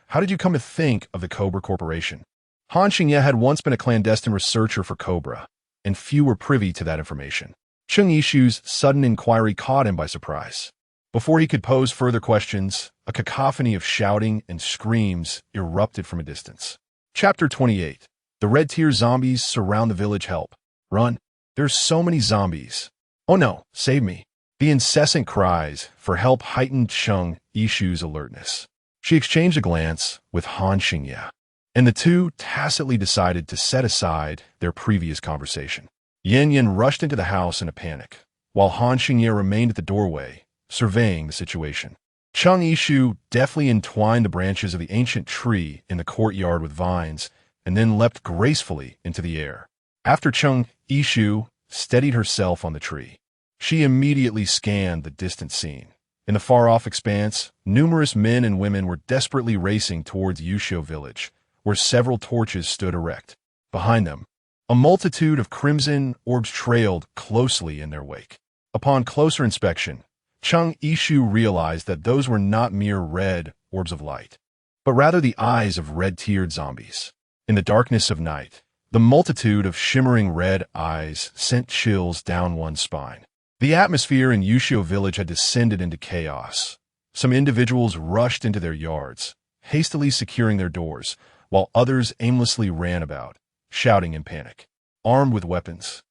"How did you come to think of the Cobra Corporation?" Han Xingye had once been a clandestine researcher for Cobra, and few were privy to that information. Cheng Yishu's sudden inquiry caught him by surprise. Before he could pose further questions, a cacophony of shouting and screams erupted from a distance. Chapter 28. The red tier zombies surround the village. Help. Run. There's so many zombies. Oh no, save me. The incessant cries for help heightened Cheng Yishu's alertness. She exchanged a glance with Han Xingye, and the two tacitly decided to set aside their previous conversation. Yin Yin rushed into the house in a panic, while Han Xingye remained at the doorway, surveying the situation. Cheng Yishu deftly entwined the branches of the ancient tree in the courtyard with vines, and then leapt gracefully into the air. After Cheng Yishu steadied herself on the tree, she immediately scanned the distant scene. In the far-off expanse, numerous men and women were desperately racing towards Yushu village, where several torches stood erect. Behind them, a multitude of crimson orbs trailed closely in their wake. Upon closer inspection, Cheng Yishu realized that those were not mere red orbs of light, but rather the eyes of red-tiered zombies. In the darkness of night, the multitude of shimmering red eyes sent chills down one's spine. The atmosphere in Yushu village had descended into chaos. Some individuals rushed into their yards, hastily securing their doors, while others aimlessly ran about, shouting in panic. Armed with weapons,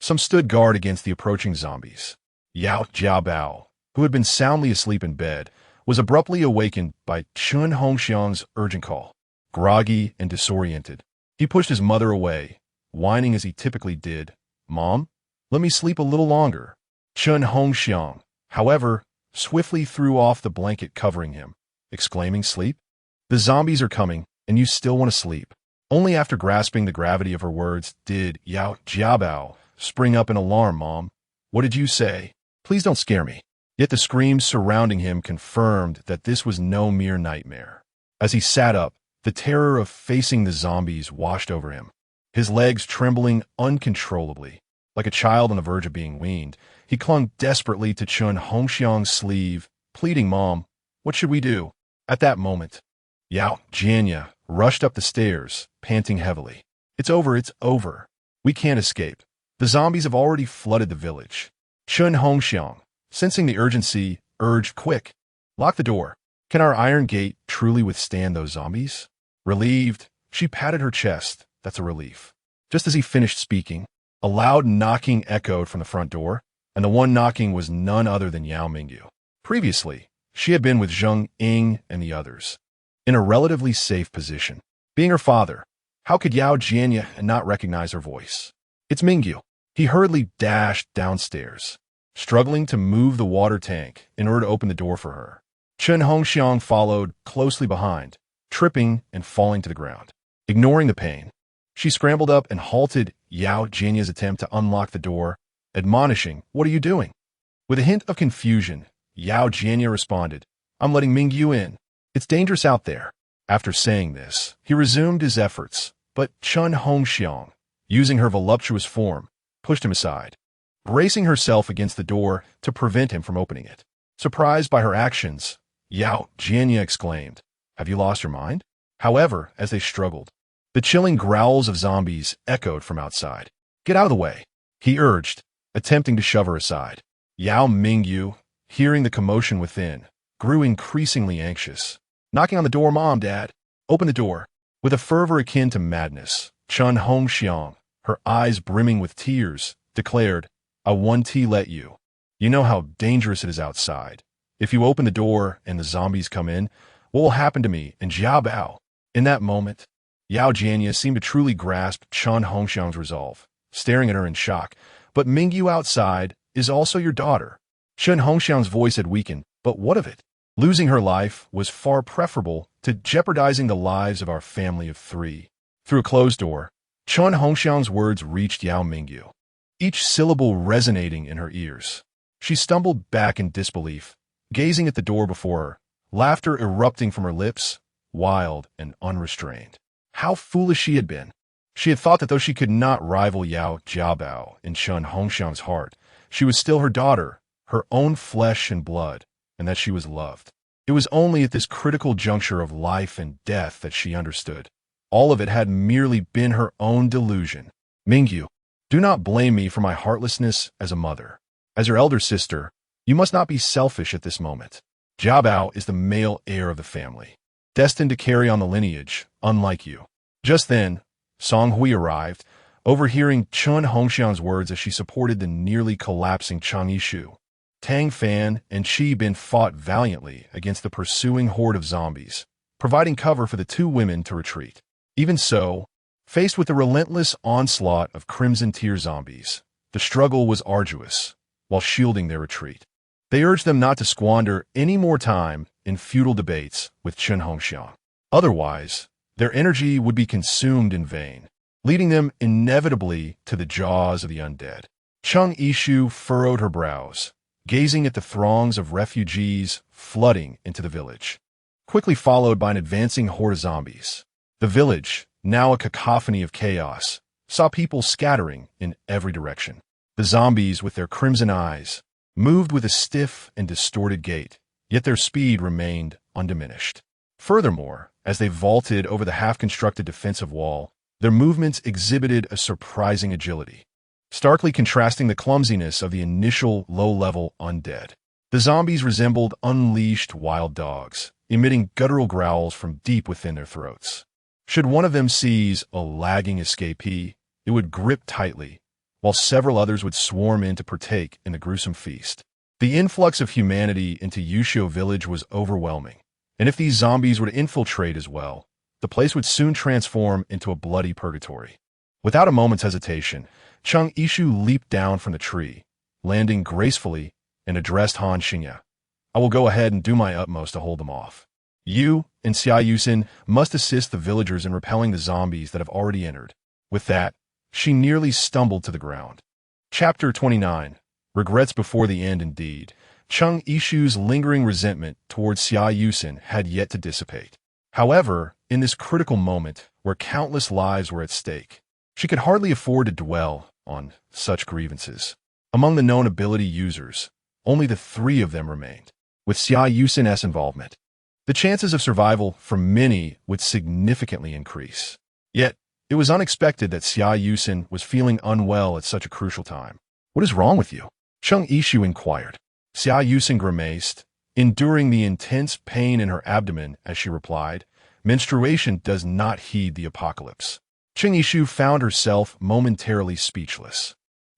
some stood guard against the approaching zombies. Yao Jiabao, who had been soundly asleep in bed, was abruptly awakened by Chun Hongxiang's urgent call. Groggy and disoriented, he pushed his mother away, whining as he typically did, "Mom, let me sleep a little longer." Chun Hongxiang, however, swiftly threw off the blanket covering him, exclaiming, "Sleep? The zombies are coming, and you still want to sleep." Only after grasping the gravity of her words did Yao Jiabao spring up in alarm. "Mom, what did you say? Please don't scare me." Yet the screams surrounding him confirmed that this was no mere nightmare. As he sat up, the terror of facing the zombies washed over him. His legs trembling uncontrollably, like a child on the verge of being weaned, he clung desperately to Chun Hongxiang's sleeve, pleading, "Mom, what should we do?" At that moment, Yao Jianya rushed up the stairs, panting heavily. It's over. We can't escape. The zombies have already flooded the village." Chun Hongxiang, sensing the urgency, urged, "Quick, lock the door. Can our iron gate truly withstand those zombies?" Relieved, she patted her chest. "That's a relief." Just as he finished speaking, a loud knocking echoed from the front door, and the one knocking was none other than Yao Mingyu. Previously, she had been with Zheng Ying and the others, in a relatively safe position. Being her father, how could Yao Jianya not recognize her voice? "It's Mingyu." He hurriedly dashed downstairs, struggling to move the water tank in order to open the door for her. Chun Hongxiang followed closely behind, tripping and falling to the ground. Ignoring the pain, she scrambled up and halted Yao Jianya's attempt to unlock the door, admonishing, "What are you doing?" With a hint of confusion, Yao Jianya responded, "I'm letting Mingyu in. It's dangerous out there." After saying this, he resumed his efforts, but Chun Hongxiang, using her voluptuous form, pushed him aside, bracing herself against the door to prevent him from opening it. Surprised by her actions, Yao Jianya exclaimed, "Have you lost your mind?" However, as they struggled, the chilling growls of zombies echoed from outside. "Get out of the way," he urged, attempting to shove her aside. Yao Mingyu, hearing the commotion within, grew increasingly anxious. Knocking on the door, "Mom, Dad, open the door." With a fervor akin to madness, Chun Hongxiang, her eyes brimming with tears, declared, "I want to let you. You know how dangerous it is outside. If you open the door and the zombies come in, what will happen to me and Jiabao?" In that moment, Yao Jianya seemed to truly grasp Chun Hongxiang's resolve, staring at her in shock. "But Mingyu outside is also your daughter." Chun Hongxiang's voice had weakened, "But what of it? Losing her life was far preferable to jeopardizing the lives of our family of 3. Through a closed door, Chun Hongxiang's words reached Yao Mingyu, each syllable resonating in her ears. She stumbled back in disbelief, gazing at the door before her, laughter erupting from her lips, wild and unrestrained. How foolish she had been. She had thought that though she could not rival Yao Jiabao in Chun Hongxiang's heart, she was still her daughter, her own flesh and blood, and that she was loved. It was only at this critical juncture of life and death that she understood. All of it had merely been her own delusion. "Mingyu, do not blame me for my heartlessness as a mother. As your elder sister, you must not be selfish at this moment. Jiabao is the male heir of the family, destined to carry on the lineage, unlike you." Just then, Song Hui arrived, overhearing Chun Hongxiang's words as she supported the nearly collapsing Chang Yishu. Tang Fan and Chi Bin fought valiantly against the pursuing horde of zombies, providing cover for the two women to retreat. Even so, faced with the relentless onslaught of Crimson Tier zombies, the struggle was arduous while shielding their retreat. They urged them not to squander any more time in futile debates with Chen Hongxiang. Otherwise, their energy would be consumed in vain, leading them inevitably to the jaws of the undead. Cheng Yishu furrowed her brows, gazing at the throngs of refugees flooding into the village, quickly followed by an advancing horde of zombies. The village, now a cacophony of chaos, saw people scattering in every direction. The zombies, with their crimson eyes, moved with a stiff and distorted gait, yet their speed remained undiminished. Furthermore, as they vaulted over the half-constructed defensive wall, their movements exhibited a surprising agility, starkly contrasting the clumsiness of the initial low-level undead. The zombies resembled unleashed wild dogs, emitting guttural growls from deep within their throats. Should one of them seize a lagging escapee, it would grip tightly, while several others would swarm in to partake in the gruesome feast. The influx of humanity into Yushio village was overwhelming, and if these zombies were to infiltrate as well, the place would soon transform into a bloody purgatory. Without a moment's hesitation, Cheng Yishu leaped down from the tree, landing gracefully, and addressed Han Xingya. I will go ahead and do my utmost to hold them off. You and Xia Yusin must assist the villagers in repelling the zombies that have already entered. With that, she nearly stumbled to the ground. Chapter 29. Regrets before the end indeed. Cheng Yishu's lingering resentment towards Xia Yusin had yet to dissipate. However, in this critical moment, where countless lives were at stake, she could hardly afford to dwell on such grievances. Among the known ability users, only the three of them remained. With Xia Yusin's involvement, the chances of survival for many would significantly increase. Yet, it was unexpected that Xia Yusin was feeling unwell at such a crucial time. What is wrong with you? Cheng Yishu inquired. Xia Yusin grimaced, enduring the intense pain in her abdomen as she replied, menstruation does not heed the apocalypse. Cheng Yishu found herself momentarily speechless.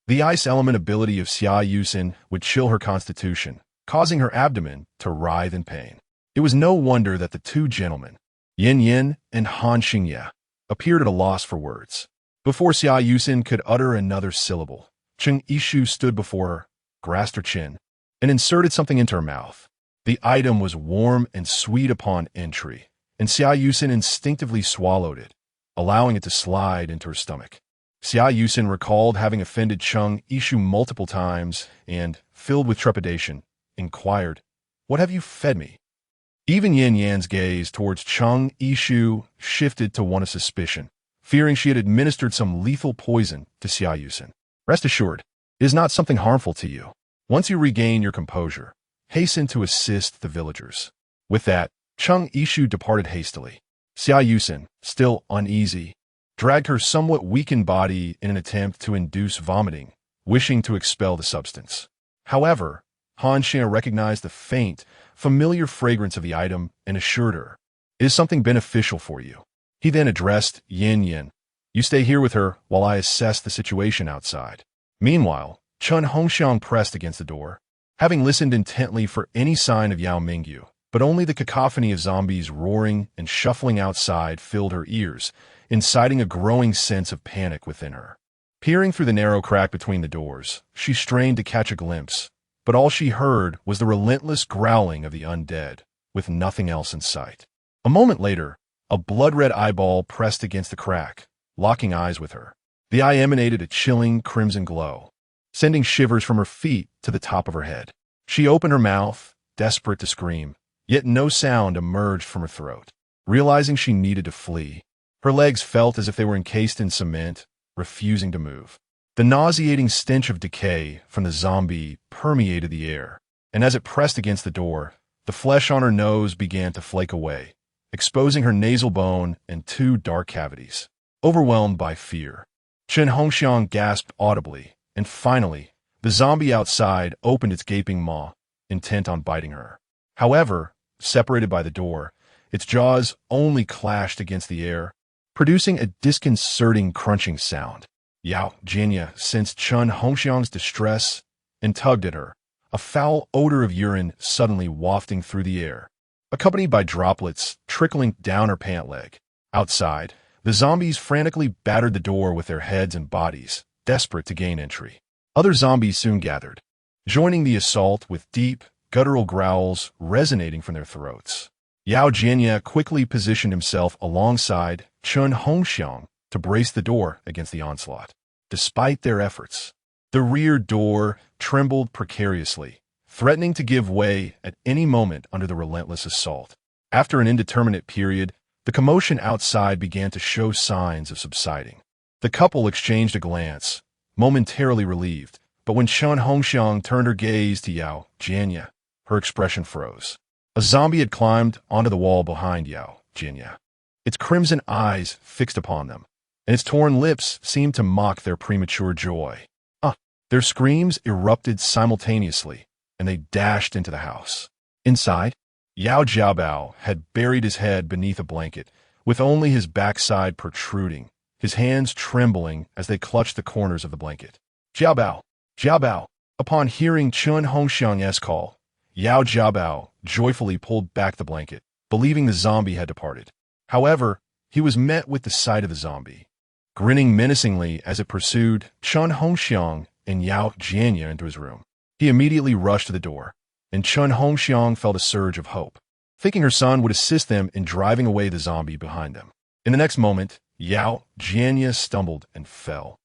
The ice element ability of Xia Yusin would chill her constitution, causing her abdomen to writhe in pain. It was no wonder that the two gentlemen, Yin Yin and Han Xingya, appeared at a loss for words. Before Xia Yusin could utter another syllable, Cheng Yishu stood before her, grasped her chin, and inserted something into her mouth. The item was warm and sweet upon entry, and Xia Yusin instinctively swallowed it, allowing it to slide into her stomach. Xia Yusin recalled having offended Cheng Yishu multiple times and, filled with trepidation, inquired, "What have you fed me?" Even Yin Yan's gaze towards Cheng Yishu shifted to one of suspicion, fearing she had administered some lethal poison to Xia Yusin. Rest assured, it is not something harmful to you. Once you regain your composure, hasten to assist the villagers. With that, Cheng Yishu departed hastily. Xia Yusin, still uneasy, dragged her somewhat weakened body in an attempt to induce vomiting, wishing to expel the substance. However, Han Xia recognized the faint, familiar fragrance of the item and assured her, "It is something beneficial for you." He then addressed Yin Yin. "You stay here with her while I assess the situation outside." Meanwhile, Chen Hongxiang pressed against the door, having listened intently for any sign of Yao Mingyu, but only the cacophony of zombies roaring and shuffling outside filled her ears, inciting a growing sense of panic within her. Peering through the narrow crack between the doors, she strained to catch a glimpse, but all she heard was the relentless growling of the undead, with nothing else in sight. A moment later, a blood-red eyeball pressed against the crack, locking eyes with her. The eye emanated a chilling crimson glow, sending shivers from her feet to the top of her head. She opened her mouth, desperate to scream, yet no sound emerged from her throat. Realizing she needed to flee, her legs felt as if they were encased in cement, refusing to move. The nauseating stench of decay from the zombie permeated the air, and as it pressed against the door, the flesh on her nose began to flake away, exposing her nasal bone and two dark cavities. Overwhelmed by fear, Chen Hongxiang gasped audibly, and finally, the zombie outside opened its gaping maw, intent on biting her. However, separated by the door, its jaws only clashed against the air, producing a disconcerting crunching sound. Yao Jinya sensed Chen Hongxiang's distress and tugged at her, a foul odor of urine suddenly wafting through the air, accompanied by droplets trickling down her pant leg. Outside, the zombies frantically battered the door with their heads and bodies, desperate to gain entry. Other zombies soon gathered, joining the assault with deep, guttural growls resonating from their throats. Yao Jianya quickly positioned himself alongside Chun Hongxiang to brace the door against the onslaught. Despite their efforts, the rear door trembled precariously, threatening to give way at any moment under the relentless assault. After an indeterminate period, the commotion outside began to show signs of subsiding. The couple exchanged a glance, momentarily relieved, but when Chun Hongxiang turned her gaze to Yao Jianya, her expression froze. A zombie had climbed onto the wall behind Yao Jianya, its crimson eyes fixed upon them, and its torn lips seemed to mock their premature joy. Their screams erupted simultaneously, and they dashed into the house. Inside, Yao Jiabao had buried his head beneath a blanket, with only his backside protruding, his hands trembling as they clutched the corners of the blanket. Jiabao! Jiabao! Upon hearing Chun Hongxiang's call, Yao Jiabao joyfully pulled back the blanket, believing the zombie had departed. However, he was met with the sight of the zombie, grinning menacingly as it pursued Chun Hongxiang and Yao Jianya into his room. He immediately rushed to the door, and Chun Hongxiang felt a surge of hope, thinking her son would assist them in driving away the zombie behind them. In the next moment, Yao Jianya stumbled and fell,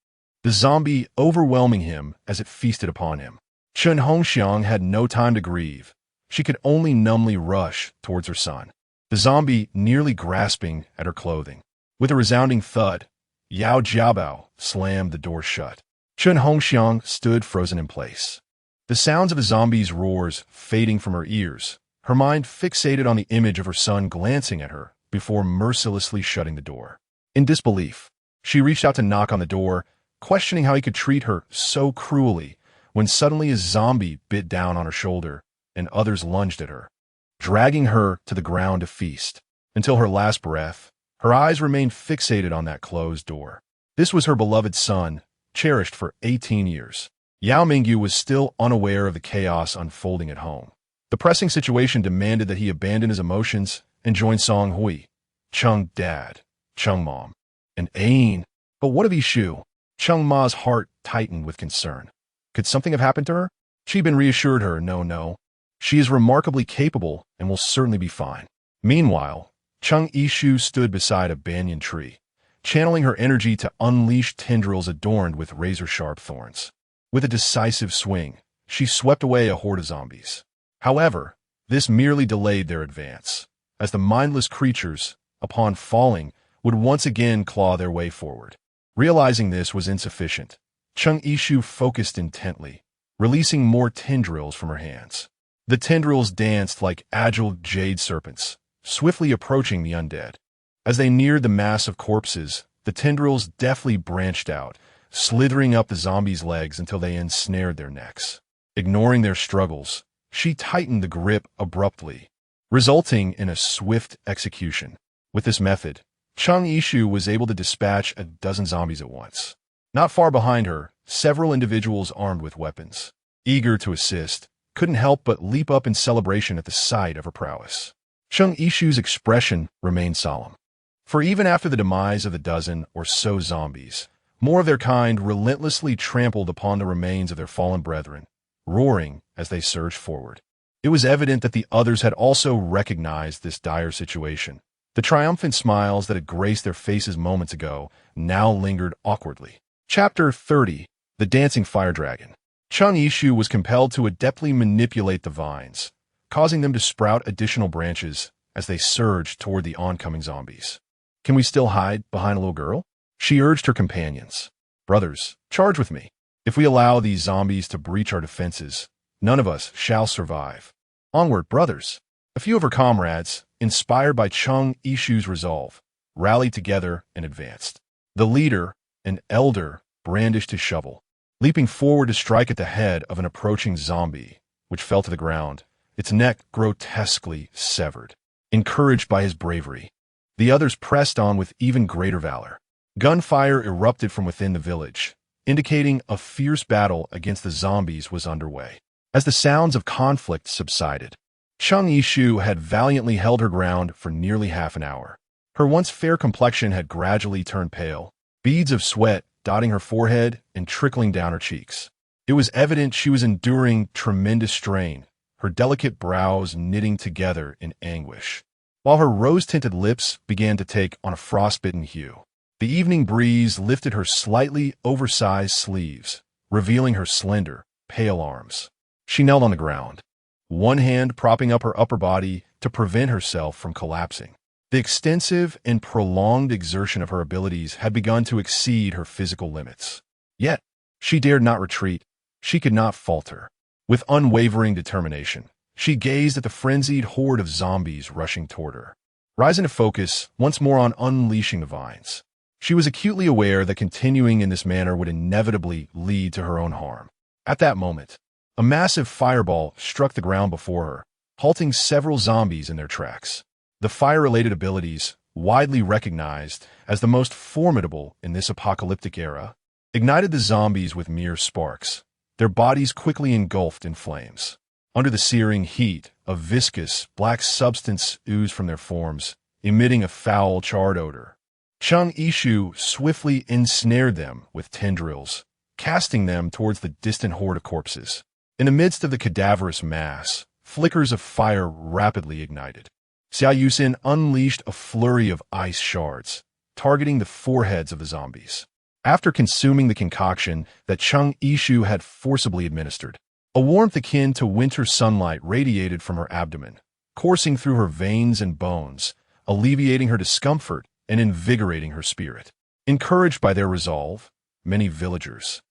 the zombie overwhelming him as it feasted upon him. Chun Hongxiang had no time to grieve. She could only numbly rush towards her son, the zombie nearly grasping at her clothing. With a resounding thud, Yao Jiabao slammed the door shut. Chun Hongxiang stood frozen in place, the sounds of the zombie's roars fading from her ears, her mind fixated on the image of her son glancing at her before mercilessly shutting the door. In disbelief, she reached out to knock on the door, questioning how he could treat her so cruelly, when suddenly a zombie bit down on her shoulder and others lunged at her, dragging her to the ground to feast. Until her last breath, her eyes remained fixated on that closed door. This was her beloved son, cherished for 18 years. Yao Mingyu was still unaware of the chaos unfolding at home. The pressing situation demanded that he abandon his emotions and join Song Hui, Chung Dad, Chung Mom, and Ain. But what of Yishu? Chung Ma's heart tightened with concern. Could something have happened to her? Chibin reassured her, no. She is remarkably capable and will certainly be fine. Meanwhile, Chung Yishu stood beside a banyan tree, channeling her energy to unleash tendrils adorned with razor-sharp thorns. With a decisive swing, she swept away a horde of zombies. However, this merely delayed their advance, as the mindless creatures, upon falling, would once again claw their way forward. Realizing this was insufficient, Chung Yishu focused intently, releasing more tendrils from her hands. The tendrils danced like agile jade serpents, swiftly approaching the undead. As they neared the mass of corpses, the tendrils deftly branched out, slithering up the zombies' legs until they ensnared their necks. Ignoring their struggles, she tightened the grip abruptly, resulting in a swift execution. With this method, Chung Yishu was able to dispatch a dozen zombies at once. Not far behind her, several individuals armed with weapons, eager to assist, couldn't help but leap up in celebration at the sight of her prowess. Chung Yishu's expression remained solemn, for even after the demise of the dozen or so zombies, more of their kind relentlessly trampled upon the remains of their fallen brethren, roaring as they surged forward. It was evident that the others had also recognized this dire situation. The triumphant smiles that had graced their faces moments ago now lingered awkwardly. Chapter 30. The Dancing Fire Dragon. Chung Yishu was compelled to adeptly manipulate the vines, causing them to sprout additional branches as they surged toward the oncoming zombies. Can we still hide behind a little girl? She urged her companions. Brothers, charge with me. If we allow these zombies to breach our defenses, none of us shall survive. Onward, brothers. A few of her comrades, inspired by Chung Yishu's resolve, rallied together and advanced. The leader, an elder, brandished his shovel, leaping forward to strike at the head of an approaching zombie, which fell to the ground, its neck grotesquely severed. Encouraged by his bravery, the others pressed on with even greater valor. Gunfire erupted from within the village, indicating a fierce battle against the zombies was underway. as the sounds of conflict subsided. Chung Yishu had valiantly held her ground for nearly half an hour. Her once fair complexion had gradually turned pale, beads of sweat dotting her forehead and trickling down her cheeks. It was evident she was enduring tremendous strain, her delicate brows knitting together in anguish, while her rose-tinted lips began to take on a frostbitten hue. The evening breeze lifted her slightly oversized sleeves, revealing her slender, pale arms. She knelt on the ground, one hand propping up her upper body to prevent herself from collapsing. The extensive and prolonged exertion of her abilities had begun to exceed her physical limits. Yet, she dared not retreat. She could not falter. With unwavering determination, she gazed at the frenzied horde of zombies rushing toward her. Rising to focus once more on unleashing the vines, she was acutely aware that continuing in this manner would inevitably lead to her own harm. At that moment, a massive fireball struck the ground before her, halting several zombies in their tracks. The fire-related abilities, widely recognized as the most formidable in this apocalyptic era, ignited the zombies with mere sparks, their bodies quickly engulfed in flames. Under the searing heat, a viscous, black substance oozed from their forms, emitting a foul, charred odor. Chung Yishu swiftly ensnared them with tendrils, casting them towards the distant horde of corpses. In the midst of the cadaverous mass, flickers of fire rapidly ignited. Xia Yusin unleashed a flurry of ice shards, targeting the foreheads of the zombies. After consuming the concoction that Chung Yishu had forcibly administered, a warmth akin to winter sunlight radiated from her abdomen, coursing through her veins and bones, alleviating her discomfort and invigorating her spirit. Encouraged by their resolve, many villagers,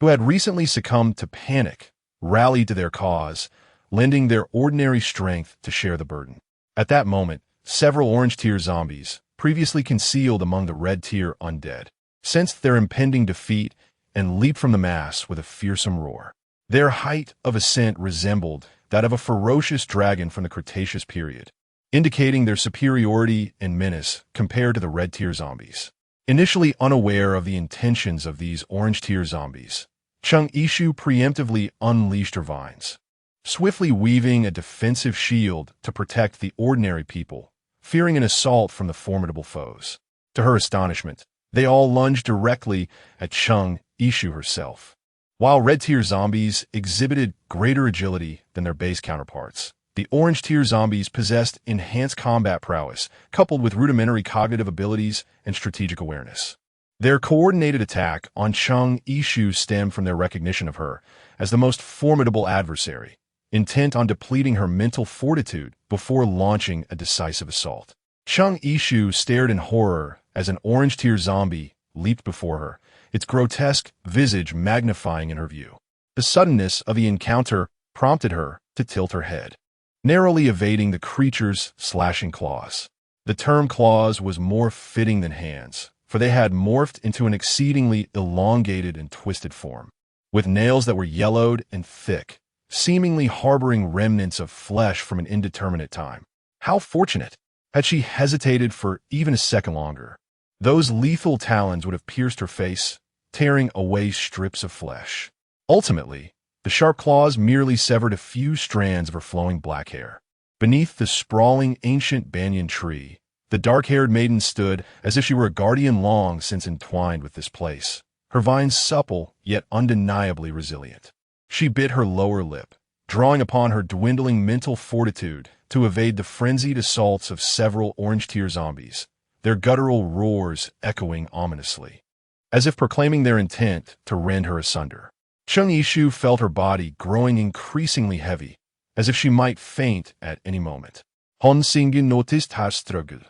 who had recently succumbed to panic, rallied to their cause, lending their ordinary strength to share the burden. At that moment, several orange-tier zombies, previously concealed among the red-tier undead, sensed their impending defeat and leaped from the mass with a fearsome roar. Their height of ascent resembled that of a ferocious dragon from the Cretaceous period, indicating their superiority and menace compared to the red-tier zombies. Initially unaware of the intentions of these orange-tier zombies, Chung Yishu preemptively unleashed her vines, swiftly weaving a defensive shield to protect the ordinary people, fearing an assault from the formidable foes. To her astonishment, they all lunged directly at Chung Yishu herself. While red-tier zombies exhibited greater agility than their base counterparts, the orange-tier zombies possessed enhanced combat prowess, coupled with rudimentary cognitive abilities and strategic awareness. Their coordinated attack on Chung Yishu stemmed from their recognition of her as the most formidable adversary, intent on depleting her mental fortitude before launching a decisive assault. Chung Yishu stared in horror as an orange-tier zombie leaped before her, its grotesque visage magnifying in her view. The suddenness of the encounter prompted her to tilt her head, narrowly evading the creature's slashing claws. The term claws was more fitting than hands, for they had morphed into an exceedingly elongated and twisted form, with nails that were yellowed and thick, seemingly harboring remnants of flesh from an indeterminate time. How fortunate! Had she hesitated for even a second longer, those lethal talons would have pierced her face, tearing away strips of flesh. Ultimately, the sharp claws merely severed a few strands of her flowing black hair. Beneath the sprawling ancient banyan tree, the dark-haired maiden stood as if she were a guardian long since entwined with this place, her vines supple yet undeniably resilient. She bit her lower lip, drawing upon her dwindling mental fortitude to evade the frenzied assaults of several orange-tier zombies, their guttural roars echoing ominously, as if proclaiming their intent to rend her asunder. Chung Yishu felt her body growing increasingly heavy, as if she might faint at any moment. Hon Singen noticed her struggle,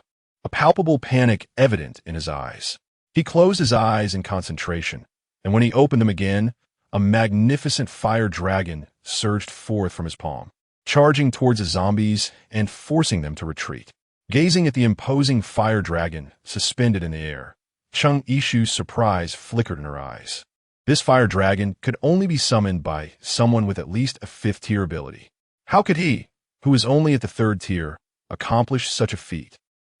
a palpable panic evident in his eyes. He closed his eyes in concentration, and when he opened them again, a magnificent fire dragon surged forth from his palm, charging towards the zombies and forcing them to retreat. Gazing at the imposing fire dragon suspended in the air, Chung Yishu's surprise flickered in her eyes. This fire dragon could only be summoned by someone with at least a 5th tier ability. How could he, who was only at the 3rd tier, accomplish such a feat?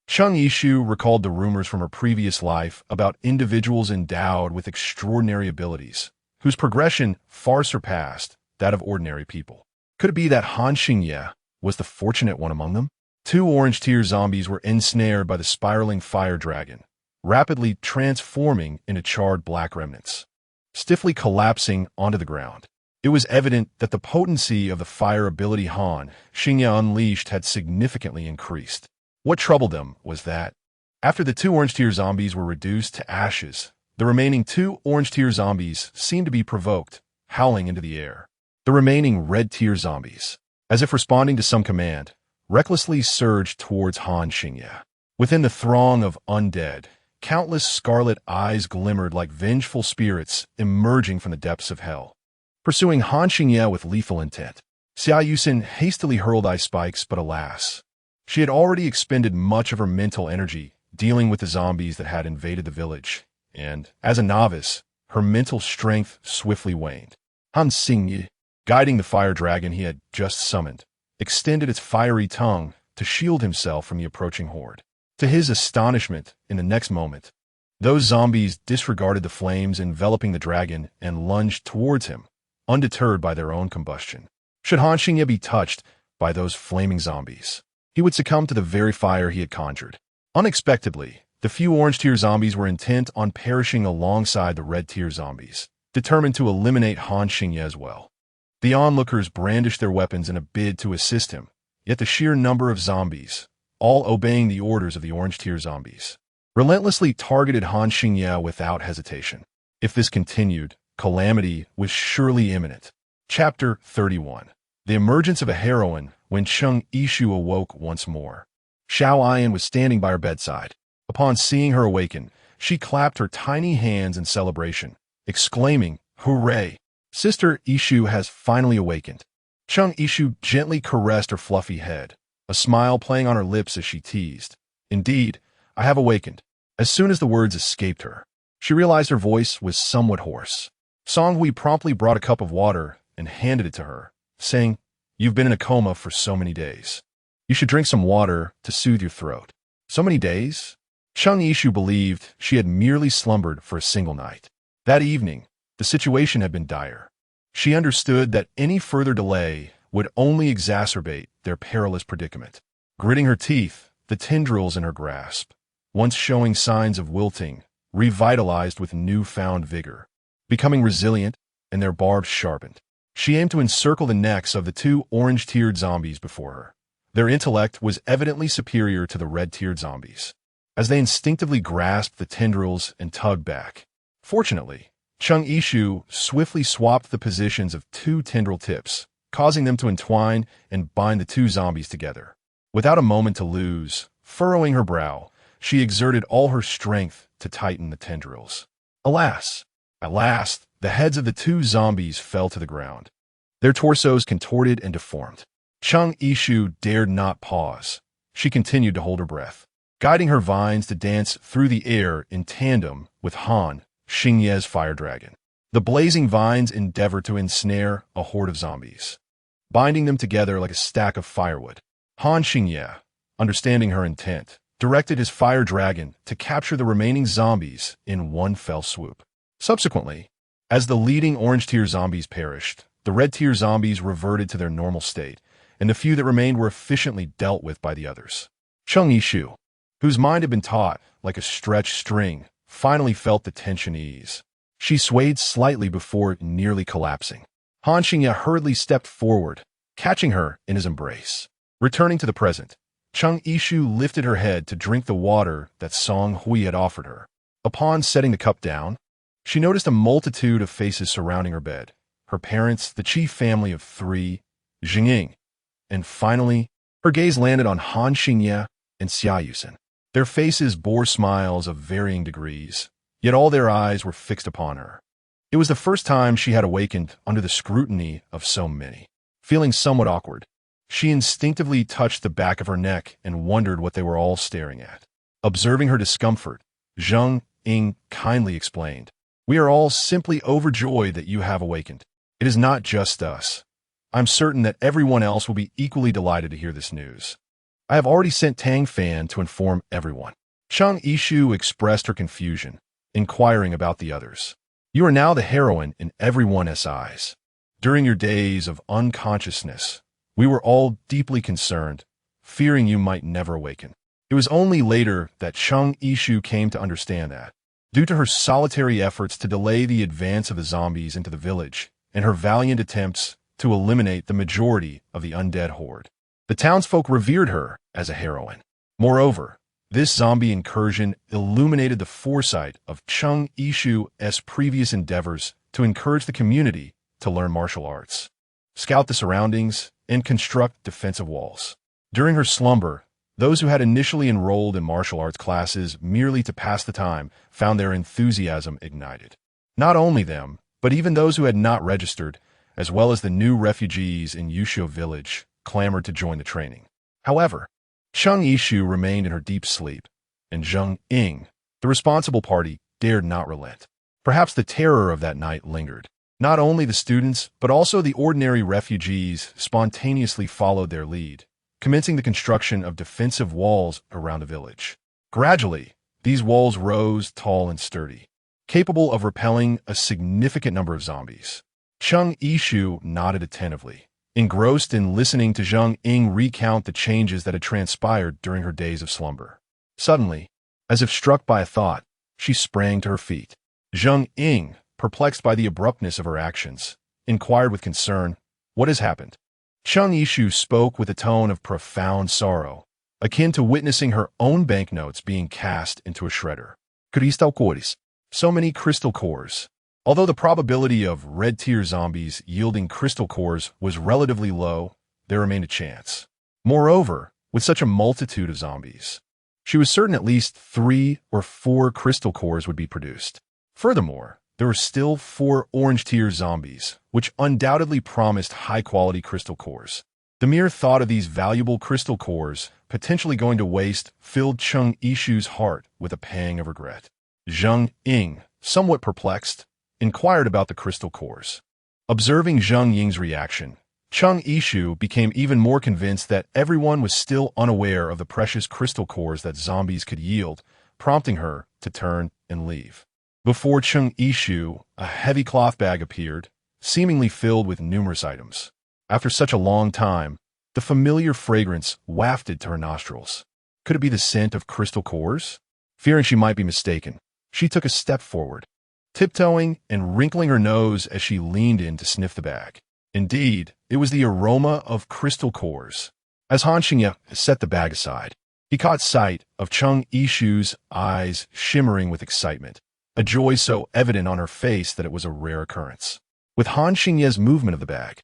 Chung Yishu recalled the rumors from her previous life about individuals endowed with extraordinary abilities, whose progression far surpassed that of ordinary people. Could it be that Han Xingye was the fortunate one among them? 2 orange-tear zombies were ensnared by the spiraling fire dragon, rapidly transforming into charred black remnants, stiffly collapsing onto the ground. It was evident that the potency of the fire ability Han Xingye unleashed had significantly increased. What troubled them was that, after the 2 orange-tear zombies were reduced to ashes, the remaining 2 orange-tear zombies seemed to be provoked, howling into the air. The remaining red-tear zombies, as if responding to some command, recklessly surged towards Han Xingye. Within the throng of undead, countless scarlet eyes glimmered like vengeful spirits emerging from the depths of hell, pursuing Han Xingye with lethal intent. Xia Yusin hastily hurled ice spikes, but alas, she had already expended much of her mental energy dealing with the zombies that had invaded the village, and, as a novice, her mental strength swiftly waned. Han Xingye, guiding the fire dragon he had just summoned, extended its fiery tongue to shield himself from the approaching horde. To his astonishment, in the next moment, those zombies disregarded the flames enveloping the dragon and lunged towards him, undeterred by their own combustion. Should Han Xingye be touched by those flaming zombies, he would succumb to the very fire he had conjured. Unexpectedly, the few orange-tear zombies were intent on perishing alongside the red-tear zombies, determined to eliminate Han Xingye as well. The onlookers brandished their weapons in a bid to assist him, yet the sheer number of zombies, all obeying the orders of the orange-tear zombies, relentlessly targeted Han Xingye without hesitation. If this continued, calamity was surely imminent. Chapter 31. The emergence of a heroine when Cheng Yishu awoke once more. Xiao Ayan was standing by her bedside. Upon seeing her awaken, she clapped her tiny hands in celebration, exclaiming, "Hooray! Sister Yishu has finally awakened." Cheng Yishu gently caressed her fluffy head, a smile playing on her lips as she teased, "Indeed, I have awakened." As soon as the words escaped her, she realized her voice was somewhat hoarse. Song Hui promptly brought a cup of water and handed it to her, saying, "You've been in a coma for so many days. You should drink some water to soothe your throat." So many days? Cheng Yishu believed she had merely slumbered for a single night. That evening, the situation had been dire. She understood that any further delay would only exacerbate their perilous predicament. Gritting her teeth, the tendrils in her grasp, once showing signs of wilting, revitalized with newfound vigor, becoming resilient and their barbs sharpened. She aimed to encircle the necks of the 2 orange-tiered zombies before her. Their intellect was evidently superior to the red-tiered zombies, as they instinctively grasped the tendrils and tugged back. Fortunately, Cheng Yishu swiftly swapped the positions of 2 tendril tips, causing them to entwine and bind the 2 zombies together. Without a moment to lose, furrowing her brow, she exerted all her strength to tighten the tendrils. Alas, at last, the heads of the 2 zombies fell to the ground, their torsos contorted and deformed. Cheng Yishu dared not pause. She continued to hold her breath, guiding her vines to dance through the air in tandem with Han Xingye's fire dragon. The blazing vines endeavored to ensnare a horde of zombies, binding them together like a stack of firewood. Han Xingye, understanding her intent, directed his fire dragon to capture the remaining zombies in one fell swoop. Subsequently, as the leading orange-tier zombies perished, the red-tier zombies reverted to their normal state, and the few that remained were efficiently dealt with by the others. Cheng Yishu, whose mind had been taut like a stretched string, finally felt the tension ease. She swayed slightly before nearly collapsing. Han Xingye hurriedly stepped forward, catching her in his embrace. Returning to the present, Cheng Yishu lifted her head to drink the water that Song Hui had offered her. Upon setting the cup down, she noticed a multitude of faces surrounding her bed. Her parents, the chief family of 3, Jingying, and finally, her gaze landed on Han Xingye and Xia Yusin. Their faces bore smiles of varying degrees, yet all their eyes were fixed upon her. It was the first time she had awakened under the scrutiny of so many. Feeling somewhat awkward, she instinctively touched the back of her neck and wondered what they were all staring at. Observing her discomfort, Zheng Ying kindly explained, "We are all simply overjoyed that you have awakened. It is not just us. I'm certain that everyone else will be equally delighted to hear this news. I have already sent Tang Fan to inform everyone." Cheng Yishu expressed her confusion, inquiring about the others. "You are now the heroine in everyone's eyes." During your days of unconsciousness, we were all deeply concerned, fearing you might never awaken. It was only later that Chung Ishu came to understand that, due to her solitary efforts to delay the advance of the zombies into the village and her valiant attempts to eliminate the majority of the undead horde, the townsfolk revered her as a heroine. Moreover, this zombie incursion illuminated the foresight of Chung Ishu's previous endeavors to encourage the community to learn martial arts, scout the surroundings, and construct defensive walls. During her slumber, those who had initially enrolled in martial arts classes merely to pass the time found their enthusiasm ignited. Not only them, but even those who had not registered, as well as the new refugees in Yusho village, clamored to join the training. However, Chung Ishu remained in her deep sleep, and Zheng Ying, the responsible party, dared not relent. Perhaps the terror of that night lingered. Not only the students, but also the ordinary refugees spontaneously followed their lead, commencing the construction of defensive walls around the village. Gradually, these walls rose tall and sturdy, capable of repelling a significant number of zombies. Chung Ishu nodded attentively, engrossed in listening to Zheng Ying recount the changes that had transpired during her days of slumber. Suddenly, as if struck by a thought, she sprang to her feet. Zheng Ying, perplexed by the abruptness of her actions, inquired with concern, "What has happened?" Chung Ishu spoke with a tone of profound sorrow, akin to witnessing her own banknotes being cast into a shredder. Crystal cores. So many crystal cores. Although the probability of red-tier zombies yielding crystal cores was relatively low, there remained a chance. Moreover, with such a multitude of zombies, she was certain at least 3 or 4 crystal cores would be produced. Furthermore, there were still 4 orange-tier zombies, which undoubtedly promised high-quality crystal cores. The mere thought of these valuable crystal cores potentially going to waste filled Chung Ishu's heart with a pang of regret. Zheng Ying, somewhat perplexed, inquired about the crystal cores. Observing Zheng Ying's reaction, Chung Ishu became even more convinced that everyone was still unaware of the precious crystal cores that zombies could yield, prompting her to turn and leave. Before Chung Ishu, a heavy cloth bag appeared, seemingly filled with numerous items. After such a long time, the familiar fragrance wafted to her nostrils. Could it be the scent of crystal cores? Fearing she might be mistaken, she took a step forward, tiptoeing and wrinkling her nose as she leaned in to sniff the bag. Indeed, it was the aroma of crystal cores. As Han Xingye set the bag aside, he caught sight of Chung Ishu's eyes shimmering with excitement, a joy so evident on her face that it was a rare occurrence. With Han Xingye's movement of the bag,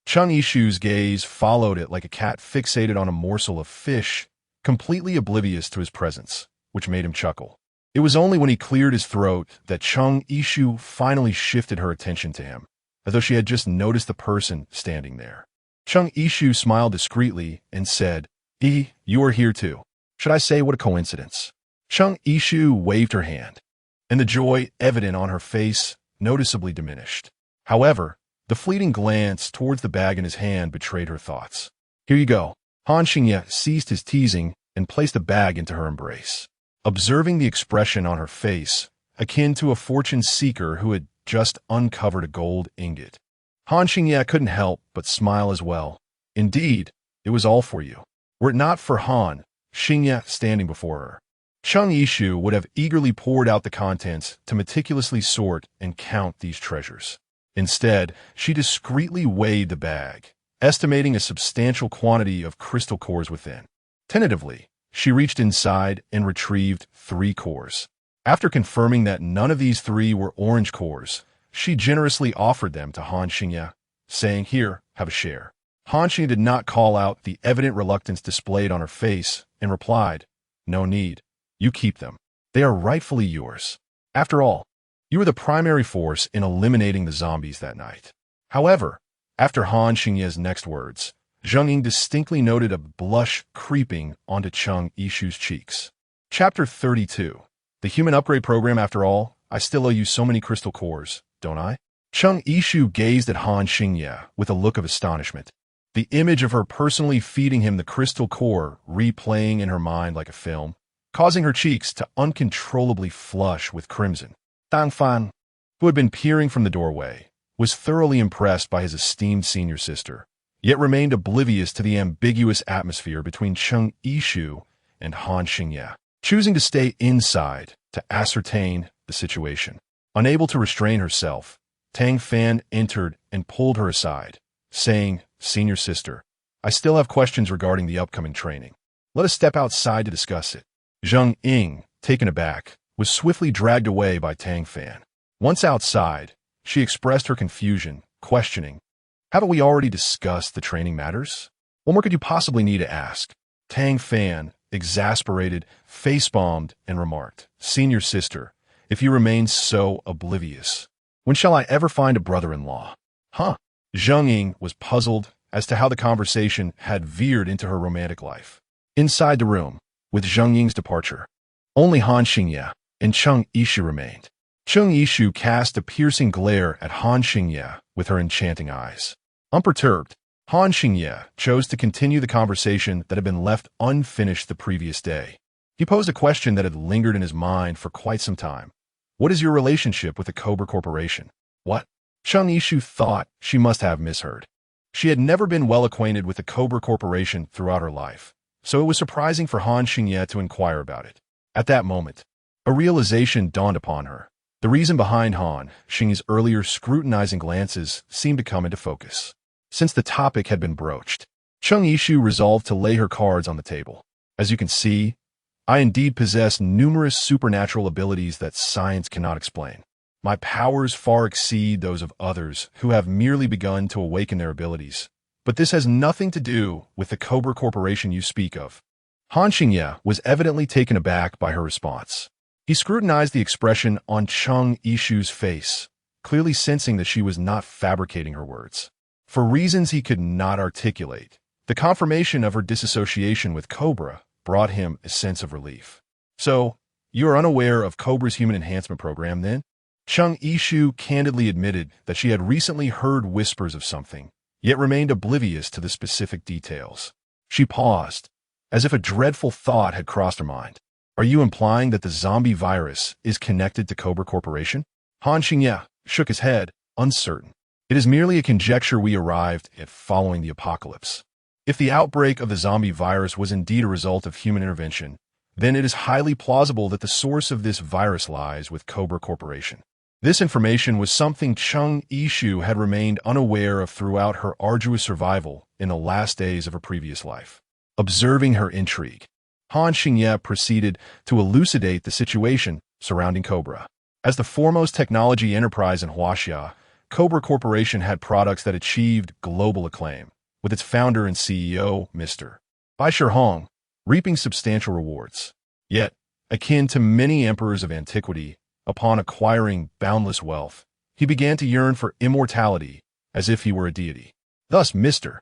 Chung Ishu's gaze followed it like a cat fixated on a morsel of fish, completely oblivious to his presence, which made him chuckle. It was only when he cleared his throat that Chung Ishu finally shifted her attention to him, as though she had just noticed the person standing there. Chung Ishu smiled discreetly and said, "You are here too. Should I say what a coincidence?" Chung Ishu waved her hand, and the joy evident on her face noticeably diminished. However, the fleeting glance towards the bag in his hand betrayed her thoughts. "Here you go." Han Xingye ceased his teasing and placed the bag into her embrace. Observing the expression on her face, akin to a fortune seeker who had just uncovered a gold ingot, Han Xingye couldn't help but smile as well. Indeed, it was all for you. Were it not for Han Xingye standing before her, Chung Ishu would have eagerly poured out the contents to meticulously sort and count these treasures. Instead, she discreetly weighed the bag, estimating a substantial quantity of crystal cores within. Tentatively, she reached inside and retrieved 3 cores. After confirming that none of these 3 were orange cores, she generously offered them to Han Xingye, saying, "Here, have a share." Han Xingye did not call out the evident reluctance displayed on her face and replied, "No need. You keep them. They are rightfully yours. After all, you were the primary force in eliminating the zombies that night." However, after Han Xingye's next words, Zheng Ying distinctly noted a blush creeping onto Chung Ishu's cheeks. Chapter 32. The human upgrade program. After all, I still owe you so many crystal cores, don't I? Chung Ishu gazed at Han Xingye with a look of astonishment, the image of her personally feeding him the crystal core replaying in her mind like a film, causing her cheeks to uncontrollably flush with crimson. Dang Fan, who had been peering from the doorway, was thoroughly impressed by his esteemed senior sister, yet remained oblivious to the ambiguous atmosphere between Cheng Yishu and Han Xingye, choosing to stay inside to ascertain the situation. Unable to restrain herself, Tang Fan entered and pulled her aside, saying, "Senior sister, I still have questions regarding the upcoming training. Let us step outside to discuss it." Zheng Ying, taken aback, was swiftly dragged away by Tang Fan. Once outside, she expressed her confusion, questioning, "Haven't we already discussed the training matters? What more could you possibly need to ask?" Tang Fan, exasperated, face-bombed and remarked, "Senior sister, if you remain so oblivious, when shall I ever find a brother-in-law?" Huh? Zheng Ying was puzzled as to how the conversation had veered into her romantic life. Inside the room, with Zheng Ying's departure, only Han Xingye and Cheng Yishu remained. Cheng Yishu cast a piercing glare at Han Xingye with her enchanting eyes. Unperturbed, Han Xingye chose to continue the conversation that had been left unfinished the previous day. He posed a question that had lingered in his mind for quite some time. "What is your relationship with the Cobra Corporation?" What? Cheng Yishu thought she must have misheard. She had never been well acquainted with the Cobra Corporation throughout her life, so it was surprising for Han Xingye to inquire about it. At that moment, a realization dawned upon her. The reason behind Han Xingye's earlier scrutinizing glances seemed to come into focus. Since the topic had been broached, Cheng Yishu resolved to lay her cards on the table. "As you can see, I indeed possess numerous supernatural abilities that science cannot explain. My powers far exceed those of others who have merely begun to awaken their abilities. But this has nothing to do with the Cobra Corporation you speak of." Han Xingye was evidently taken aback by her response. He scrutinized the expression on Cheng Yishu's face, clearly sensing that she was not fabricating her words. For reasons he could not articulate, the confirmation of her disassociation with Cobra brought him a sense of relief. "So, you are unaware of Cobra's human enhancement program, then?" Cheng Yishu candidly admitted that she had recently heard whispers of something, yet remained oblivious to the specific details. She paused, as if a dreadful thought had crossed her mind. "Are you implying that the zombie virus is connected to Cobra Corporation?" Han Xingye shook his head, uncertain. "It is merely a conjecture we arrived at following the apocalypse. If the outbreak of the zombie virus was indeed a result of human intervention, then it is highly plausible that the source of this virus lies with Cobra Corporation." This information was something Cheng Yishu had remained unaware of throughout her arduous survival in the last days of her previous life. Observing her intrigue, Han Xingye proceeded to elucidate the situation surrounding Cobra. As the foremost technology enterprise in Huaxia, Cobra Corporation had products that achieved global acclaim, with its founder and CEO, Mr. Bai Shihong, reaping substantial rewards. Yet, akin to many emperors of antiquity, upon acquiring boundless wealth, he began to yearn for immortality as if he were a deity. Thus, Mr.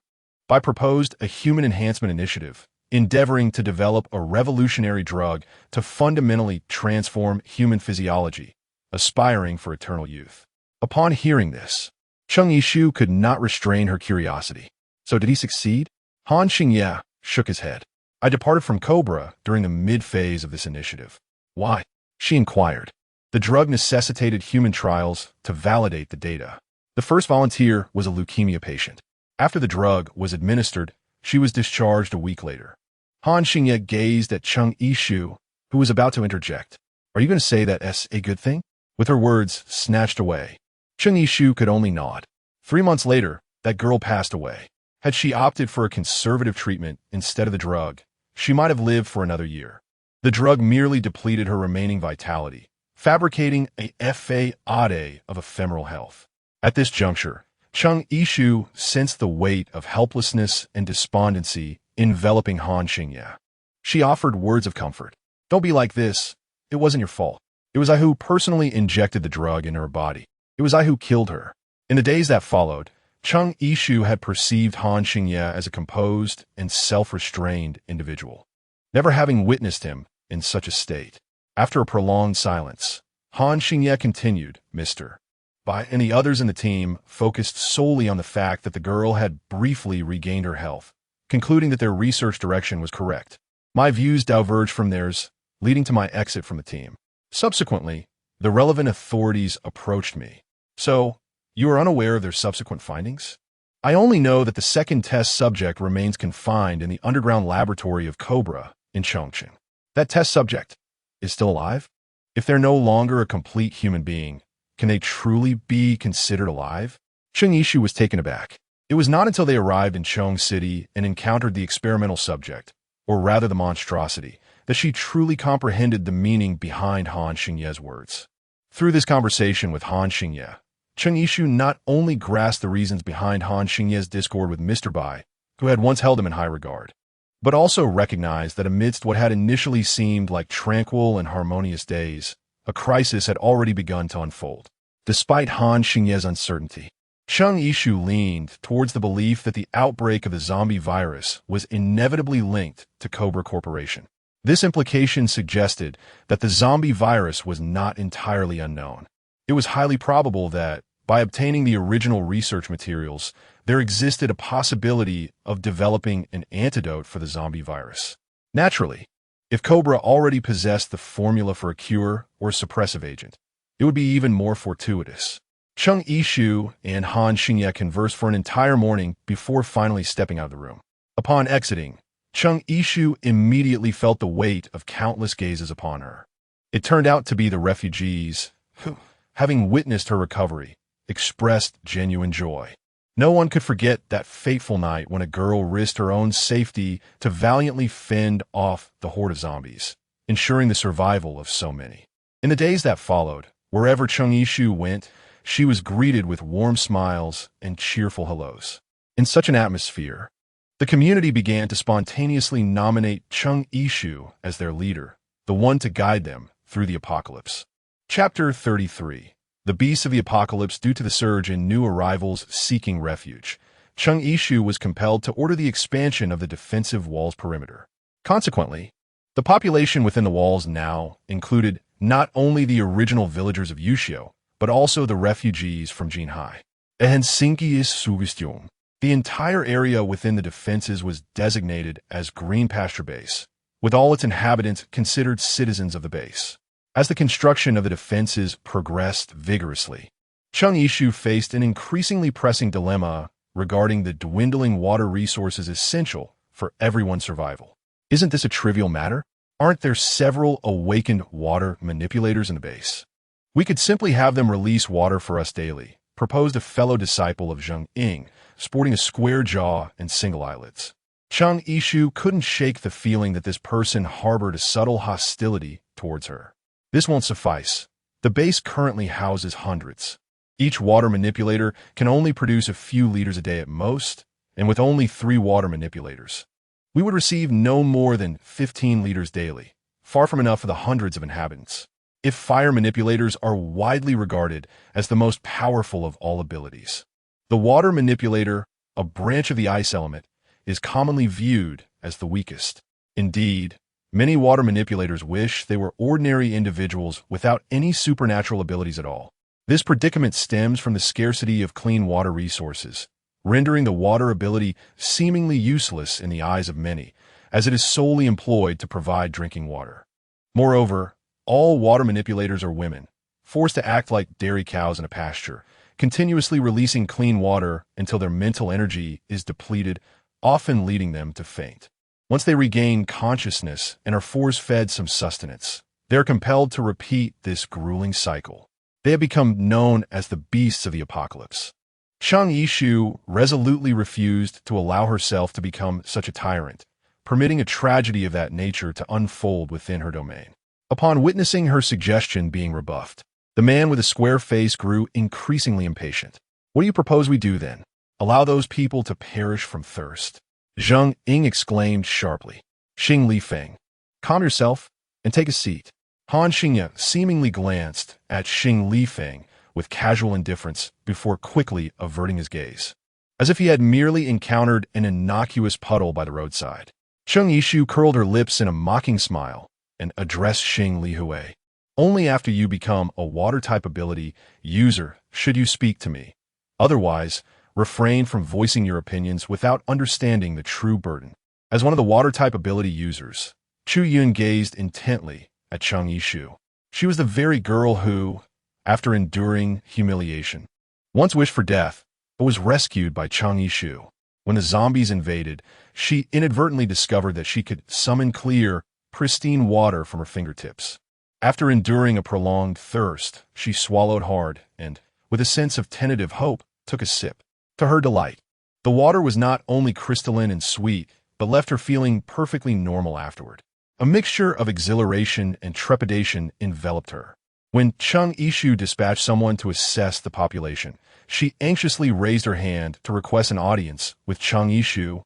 Bai proposed a human enhancement initiative, endeavoring to develop a revolutionary drug to fundamentally transform human physiology, aspiring for eternal youth. Upon hearing this, Cheng Yishu could not restrain her curiosity. "So did he succeed?" Han Xingye shook his head. "I departed from Cobra during the mid-phase of this initiative." "Why?" she inquired. "The drug necessitated human trials to validate the data. The first volunteer was a leukemia patient. After the drug was administered, she was discharged a week later." Han Xingye gazed at Cheng Yishu, who was about to interject. "Are you going to say that's a good thing?" With her words snatched away, Cheng Yishu could only nod. 3 months later, that girl passed away. Had she opted for a conservative treatment instead of the drug, she might have lived for another year. The drug merely depleted her remaining vitality, fabricating a fade of ephemeral health. At this juncture, Cheng Yishu sensed the weight of helplessness and despondency enveloping Han Xingye. She offered words of comfort. "Don't be like this. It wasn't your fault. It was I who personally injected the drug into her body. It was I who killed her." In the days that followed, Cheng Yishu had perceived Han Xingye as a composed and self-restrained individual, never having witnessed him in such a state. After a prolonged silence, Han Xingye continued, "Mr. Bai and the others in the team focused solely on the fact that the girl had briefly regained her health, concluding that their research direction was correct. My views diverged from theirs, leading to my exit from the team. Subsequently, the relevant authorities approached me. So, You are unaware of their subsequent findings? I only know that the second test subject remains confined in the underground laboratory of Cobra in Chongqing. That test subject is still alive? If they're no longer a complete human being, can they truly be considered alive? Cheng Yishu was taken aback. It was not until they arrived in Chong City and encountered the experimental subject, or rather the monstrosity, that she truly comprehended the meaning behind Han Xingye's words. Through this conversation with Han Xingye, Cheng Yishu not only grasped the reasons behind Han Xingye's discord with Mr. Bai, who had once held him in high regard, but also recognized that amidst what had initially seemed like tranquil and harmonious days, a crisis had already begun to unfold. Despite Han Xingye's uncertainty, Cheng Yishu leaned towards the belief that the outbreak of the zombie virus was inevitably linked to Cobra Corporation. This implication suggested that the zombie virus was not entirely unknown. It was highly probable that, by obtaining the original research materials, there existed a possibility of developing an antidote for the zombie virus. Naturally, if Cobra already possessed the formula for a cure or suppressive agent, it would be even more fortuitous. Cheng Yishu and Han Xingye conversed for an entire morning before finally stepping out of the room. Upon exiting, Cheng Yishu immediately felt the weight of countless gazes upon her. It turned out to be the refugees who, having witnessed her recovery, expressed genuine joy. No one could forget that fateful night when a girl risked her own safety to valiantly fend off the horde of zombies, ensuring the survival of so many. In the days that followed, wherever Cheng Yishu went, she was greeted with warm smiles and cheerful hellos. In such an atmosphere, the community began to spontaneously nominate Cheng Yishu as their leader, the one to guide them through the apocalypse. Chapter 33. The Beasts of the Apocalypse. Due to the surge in new arrivals seeking refuge, Cheng Yishu was compelled to order the expansion of the defensive wall's perimeter. Consequently, the population within the walls now included not only the original villagers of Yushio, but also the refugees from Jinhai. Helsinki is Sugestium. The entire area within the defenses was designated as Green Pasture Base, with all its inhabitants considered citizens of the base. As the construction of the defenses progressed vigorously, Cheng Yishu faced an increasingly pressing dilemma regarding the dwindling water resources essential for everyone's survival. Isn't this a trivial matter? Aren't there several awakened water manipulators in the base? We could simply have them release water for us daily, proposed a fellow disciple of Zheng Ying, sporting a square jaw and single eyelids. Cheng Yishu couldn't shake the feeling that this person harbored a subtle hostility towards her. This won't suffice. The base currently houses hundreds. Each water manipulator can only produce a few liters a day at most, and with only 3 water manipulators, we would receive no more than 15 liters daily, far from enough for the hundreds of inhabitants. If fire manipulators are widely regarded as the most powerful of all abilities, the water manipulator, a branch of the ice element, is commonly viewed as the weakest. Indeed, many water manipulators wish they were ordinary individuals without any supernatural abilities at all. This predicament stems from the scarcity of clean water resources, rendering the water ability seemingly useless in the eyes of many, as it is solely employed to provide drinking water. Moreover, all water manipulators are women, forced to act like dairy cows in a pasture, continuously releasing clean water until their mental energy is depleted, often leading them to faint. Once they regain consciousness and are force-fed some sustenance, they are compelled to repeat this grueling cycle. They have become known as the Beasts of the Apocalypse. Cheng Yishu resolutely refused to allow herself to become such a tyrant, permitting a tragedy of that nature to unfold within her domain. Upon witnessing her suggestion being rebuffed, the man with a square face grew increasingly impatient. What do you propose we do then? Allow those people to perish from thirst? Zheng Ying exclaimed sharply. Xing Lifeng, calm yourself and take a seat. Han Xingye seemingly glanced at Xing Lifeng with casual indifference before quickly averting his gaze, as if he had merely encountered an innocuous puddle by the roadside. Cheng Yishu curled her lips in a mocking smile and addressed Xing Lihui. Only after you become a water-type ability user should you speak to me. Otherwise, refrain from voicing your opinions without understanding the true burden. As one of the water-type ability users, Chu Yun gazed intently at Cheng Yishu. She was the very girl who, after enduring humiliation, once wished for death, but was rescued by Chang Yishu. When the zombies invaded, she inadvertently discovered that she could summon clear, pristine water from her fingertips. After enduring a prolonged thirst, she swallowed hard and, with a sense of tentative hope, took a sip. To her delight, the water was not only crystalline and sweet, but left her feeling perfectly normal afterward. A mixture of exhilaration and trepidation enveloped her. When Chang Yishu dispatched someone to assess the population, she anxiously raised her hand to request an audience with Chang Yishu,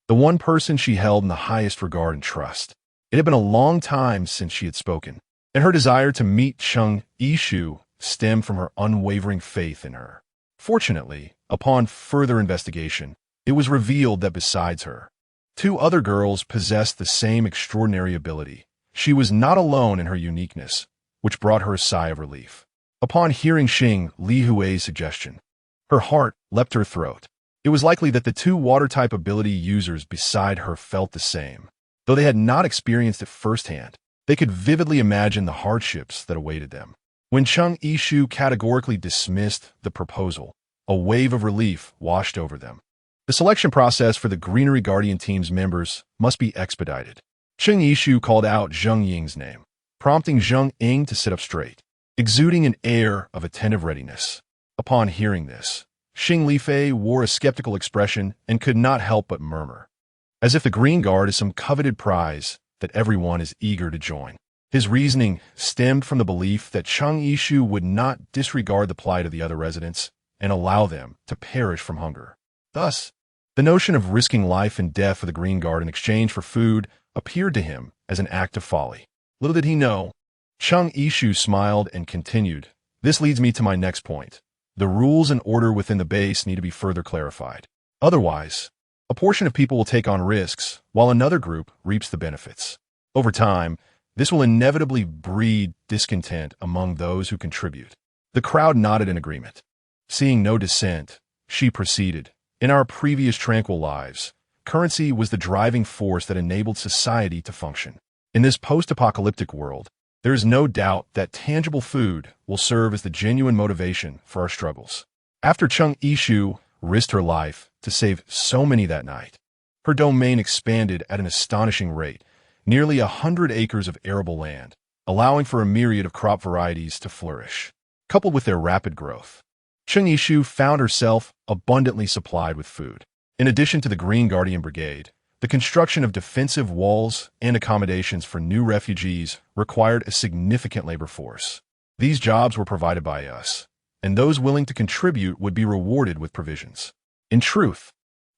the one person she held in the highest regard and trust. It had been a long time since she had spoken, and her desire to meet Chang Yishu stemmed from her unwavering faith in her. Fortunately, upon further investigation, it was revealed that besides her, two other girls possessed the same extraordinary ability. She was not alone in her uniqueness, which brought her a sigh of relief. Upon hearing Xing Li Hui's suggestion, her heart leapt to her throat. It was likely that the two water-type ability users beside her felt the same. Though they had not experienced it firsthand, they could vividly imagine the hardships that awaited them. When Chang Yishu categorically dismissed the proposal, a wave of relief washed over them. The selection process for the Greenery Guardian team's members must be expedited. Chang Yishu called out Zheng Ying's name, prompting Zheng Ying to sit up straight, exuding an air of attentive readiness. Upon hearing this, Xing Lifei wore a skeptical expression and could not help but murmur, as if the Green Guard is some coveted prize that everyone is eager to join. His reasoning stemmed from the belief that Chang Yishu would not disregard the plight of the other residents and allow them to perish from hunger. Thus, the notion of risking life and death for the Green Guard in exchange for food appeared to him as an act of folly. Little did he know, Chang Yishu smiled and continued, "This leads me to my next point. The rules and order within the base need to be further clarified. Otherwise, a portion of people will take on risks, while another group reaps the benefits. Over time, this will inevitably breed discontent among those who contribute." The crowd nodded in agreement. Seeing no dissent, she proceeded, "In our previous tranquil lives, currency was the driving force that enabled society to function. In this post-apocalyptic world, there is no doubt that tangible food will serve as the genuine motivation for our struggles." After Chang Yishu risked her life to save so many that night, her domain expanded at an astonishing rate, nearly 100 acres of arable land, allowing for a myriad of crop varieties to flourish. Coupled with their rapid growth, Chang Yishu found herself abundantly supplied with food. In addition to the Green Guardian Brigade, the construction of defensive walls and accommodations for new refugees required a significant labor force. These jobs were provided by us, and those willing to contribute would be rewarded with provisions. In truth,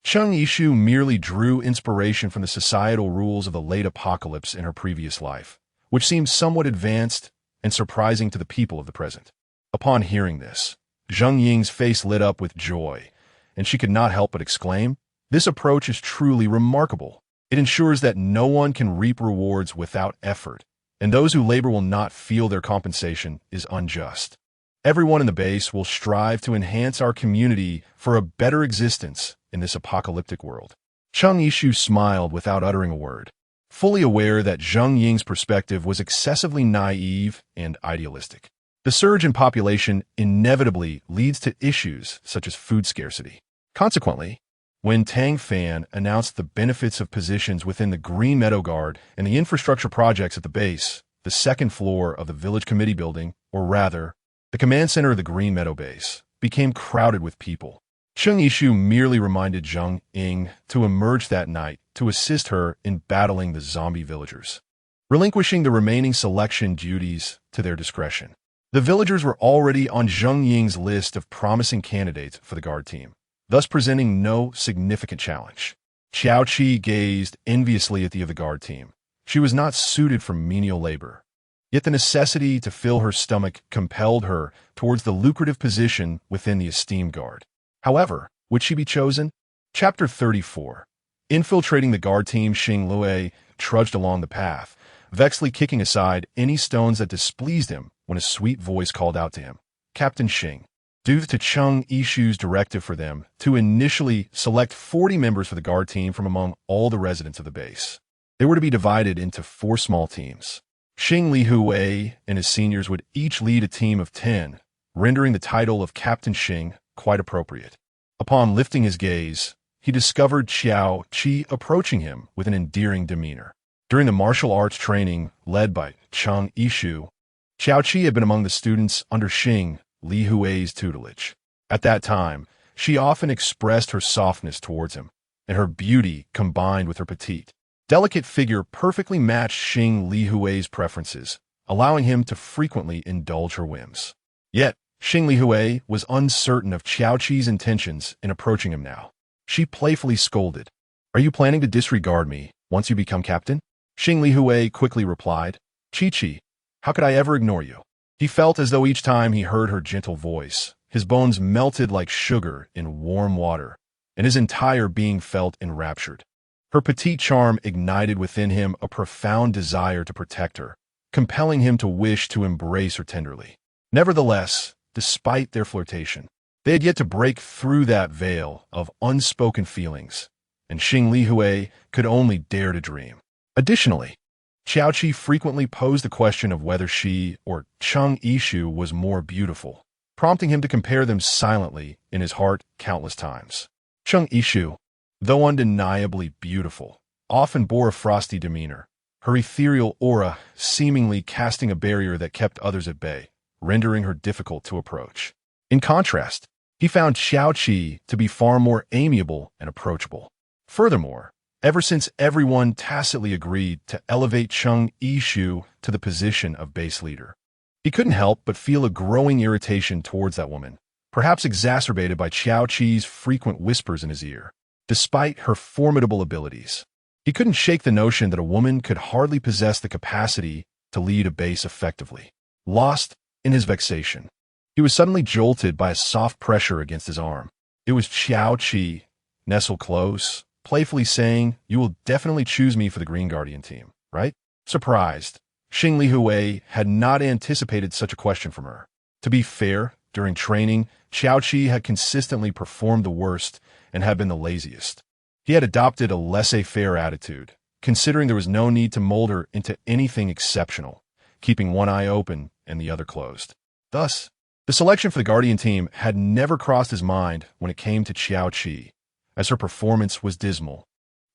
Chang Yishu merely drew inspiration from the societal rules of the late apocalypse in her previous life, which seemed somewhat advanced and surprising to the people of the present. Upon hearing this, Zheng Ying's face lit up with joy, and she could not help but exclaim, "This approach is truly remarkable. It ensures that no one can reap rewards without effort, and those who labor will not feel their compensation is unjust. Everyone in the base will strive to enhance our community for a better existence in this apocalyptic world." Chang Yishu smiled without uttering a word, fully aware that Zheng Ying's perspective was excessively naive and idealistic. The surge in population inevitably leads to issues such as food scarcity. Consequently, when Tang Fan announced the benefits of positions within the Green Meadow Guard and the infrastructure projects at the base, the second floor of the Village Committee building, or rather, the command center of the Green Meadow base, became crowded with people. Chang Yishu merely reminded Zheng Ying to emerge that night to assist her in battling the zombie villagers, relinquishing the remaining selection duties to their discretion. The villagers were already on Zheng Ying's list of promising candidates for the guard team, thus presenting no significant challenge. Qiao Qi gazed enviously at the other guard team. She was not suited for menial labor, yet the necessity to fill her stomach compelled her towards the lucrative position within the esteemed guard. However, would she be chosen? Chapter 34. Infiltrating the guard team, Xing Lue trudged along the path, vexedly kicking aside any stones that displeased him when a sweet voice called out to him, "Captain Xing." Due to Chang Yishu's directive for them to initially select 40 members for the guard team from among all the residents of the base, they were to be divided into 4 small teams. Xing Li Hui and his seniors would each lead a team of 10, rendering the title of Captain Xing quite appropriate. Upon lifting his gaze, he discovered Xiao Qi approaching him with an endearing demeanor. During the martial arts training led by Cheng Yishu, Xiao Qi had been among the students under Xing Li Hui's tutelage. At that time, she often expressed her softness towards him, and her beauty combined with her petite, delicate figure perfectly matched Xing Li Hui's preferences, allowing him to frequently indulge her whims. Yet, Xing Li Hui was uncertain of Xiao Qi's intentions in approaching him now. She playfully scolded, "Are you planning to disregard me once you become captain?" Xing Li Hui quickly replied, "Qi, how could I ever ignore you?" He felt as though each time he heard her gentle voice, his bones melted like sugar in warm water, and his entire being felt enraptured. Her petite charm ignited within him a profound desire to protect her, compelling him to wish to embrace her tenderly. Nevertheless, despite their flirtation, they had yet to break through that veil of unspoken feelings, and Xing Li Hui could only dare to dream. Additionally, Xiao Qi frequently posed the question of whether she or Cheng Yishu was more beautiful, prompting him to compare them silently in his heart countless times. Cheng Yishu, though undeniably beautiful, often bore a frosty demeanor, her ethereal aura seemingly casting a barrier that kept others at bay, rendering her difficult to approach. In contrast, he found Xiao Qi to be far more amiable and approachable. Furthermore, ever since everyone tacitly agreed to elevate Cheng Yishu to the position of base leader, he couldn't help but feel a growing irritation towards that woman, perhaps exacerbated by Xiao Qi's frequent whispers in his ear. Despite her formidable abilities, he couldn't shake the notion that a woman could hardly possess the capacity to lead a base effectively. Lost in his vexation, he was suddenly jolted by a soft pressure against his arm. It was Xiao Qi, nestled close, playfully saying, "You will definitely choose me for the Green Guardian team, right?" Surprised, Xing Li Hui had not anticipated such a question from her. To be fair, during training, Xiao Qi had consistently performed the worst and had been the laziest. He had adopted a laissez-faire attitude, considering there was no need to mold her into anything exceptional, keeping one eye open and the other closed. Thus, the selection for the Guardian team had never crossed his mind when it came to Xiao Qi, as her performance was dismal,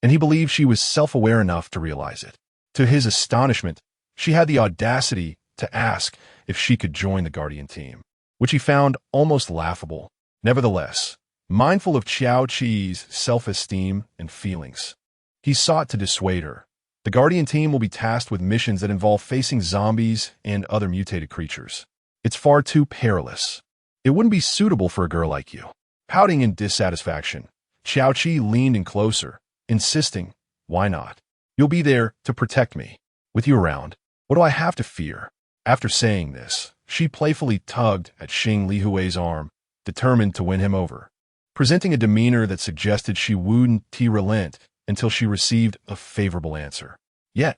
and he believed she was self-aware enough to realize it. To his astonishment, she had the audacity to ask if she could join the Guardian team, which he found almost laughable. Nevertheless, mindful of Xiao Qi's self-esteem and feelings, he sought to dissuade her. The Guardian team will be tasked with missions that involve facing zombies and other mutated creatures. It's far too perilous. It wouldn't be suitable for a girl like you. Pouting in dissatisfaction, Xiao Qi leaned in closer, insisting, "Why not? You'll be there to protect me. With you around, what do I have to fear?" After saying this, she playfully tugged at Xing Li Hui's arm, determined to win him over, presenting a demeanor that suggested she wouldn't relent until she received a favorable answer. Yet,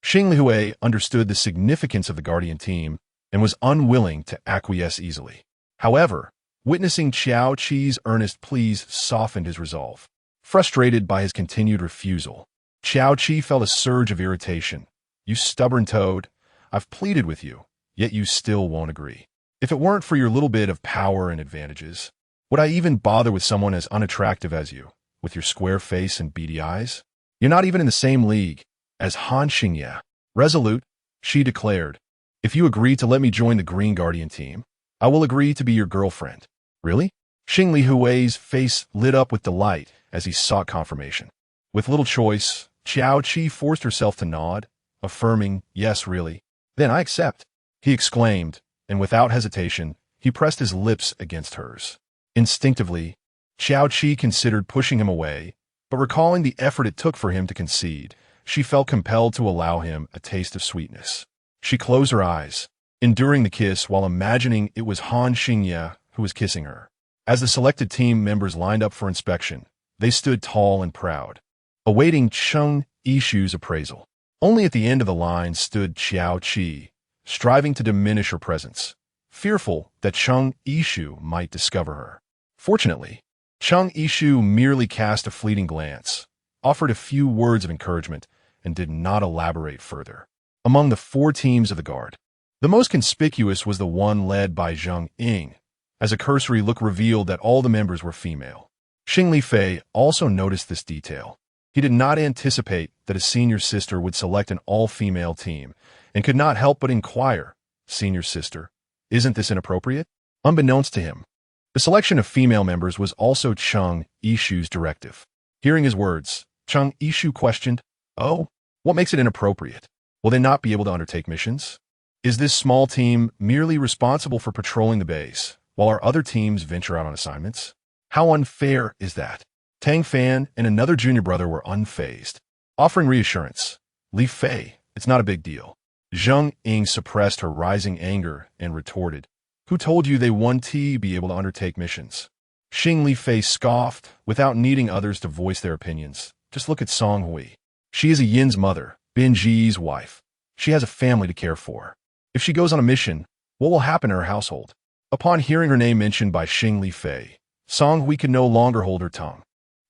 Xing Li Hui understood the significance of the Guardian team and was unwilling to acquiesce easily. However, witnessing Xiao Qi's earnest pleas softened his resolve. Frustrated by his continued refusal, Xiao Qi felt a surge of irritation. "You stubborn toad, I've pleaded with you, yet you still won't agree. If it weren't for your little bit of power and advantages, would I even bother with someone as unattractive as you, with your square face and beady eyes? You're not even in the same league as Han Xingye." Resolute, she declared, "If you agree to let me join the Green Guardian team, I will agree to be your girlfriend." "Really?" Xing Li Hui's face lit up with delight as he sought confirmation. With little choice, Xiao Qi forced herself to nod, affirming, "Yes, really. Then I accept," he exclaimed, and without hesitation, he pressed his lips against hers. Instinctively, Xiao Qi considered pushing him away, but recalling the effort it took for him to concede, she felt compelled to allow him a taste of sweetness. She closed her eyes, enduring the kiss while imagining it was Han Xingye who was kissing her. As the selected team members lined up for inspection, they stood tall and proud, awaiting Cheng Yishu's appraisal. Only at the end of the line stood Xiao Qi, striving to diminish her presence, fearful that Cheng Yishu might discover her. Fortunately, Cheng Yishu merely cast a fleeting glance, offered a few words of encouragement, and did not elaborate further. Among the 4 teams of the Guard, the most conspicuous was the one led by Zheng Ying, as a cursory look revealed that all the members were female. Xing Li Fei also noticed this detail. He did not anticipate that a senior sister would select an all-female team, and could not help but inquire, "Senior sister, isn't this inappropriate?" Unbeknownst to him, the selection of female members was also Cheng Yishu's directive. Hearing his words, Cheng Yishu questioned, "Oh, what makes it inappropriate? Will they not be able to undertake missions? Is this small team merely responsible for patrolling the base, while our other teams venture out on assignments? How unfair is that?" Tang Fan and another junior brother were unfazed, offering reassurance. "Li Fei, it's not a big deal." Zheng Ying suppressed her rising anger and retorted, "Who told you they won't be able to undertake missions?" Xing Li Fei scoffed, without needing others to voice their opinions. "Just look at Song Hui. She is a Yin's mother, Bin Ji's wife. She has a family to care for. If she goes on a mission, what will happen to her household?" Upon hearing her name mentioned by Xing Li Fei, Song Hui could no longer hold her tongue.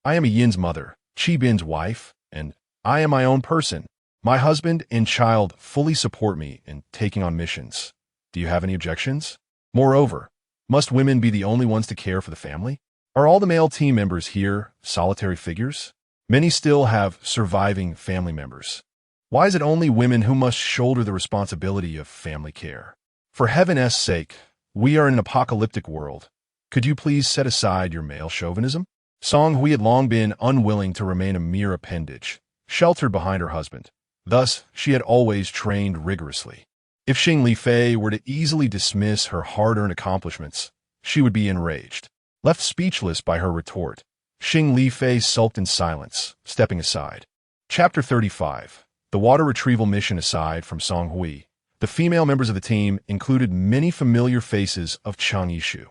"I am a Yin's mother, Qi Bin's wife, and I am my own person. My husband and child fully support me in taking on missions. Do you have any objections? Moreover, must women be the only ones to care for the family? Are all the male team members here solitary figures? Many still have surviving family members. Why is it only women who must shoulder the responsibility of family care? For heaven's sake, we are in an apocalyptic world. Could you please set aside your male chauvinism?" Song Hui had long been unwilling to remain a mere appendage, sheltered behind her husband. Thus, she had always trained rigorously. If Xing Li Fei were to easily dismiss her hard-earned accomplishments, she would be enraged. Left speechless by her retort, Xing Li Fei sulked in silence, stepping aside. Chapter 35. The water retrieval mission. Aside from Song Hui, the female members of the team included many familiar faces of Cheng Yishu.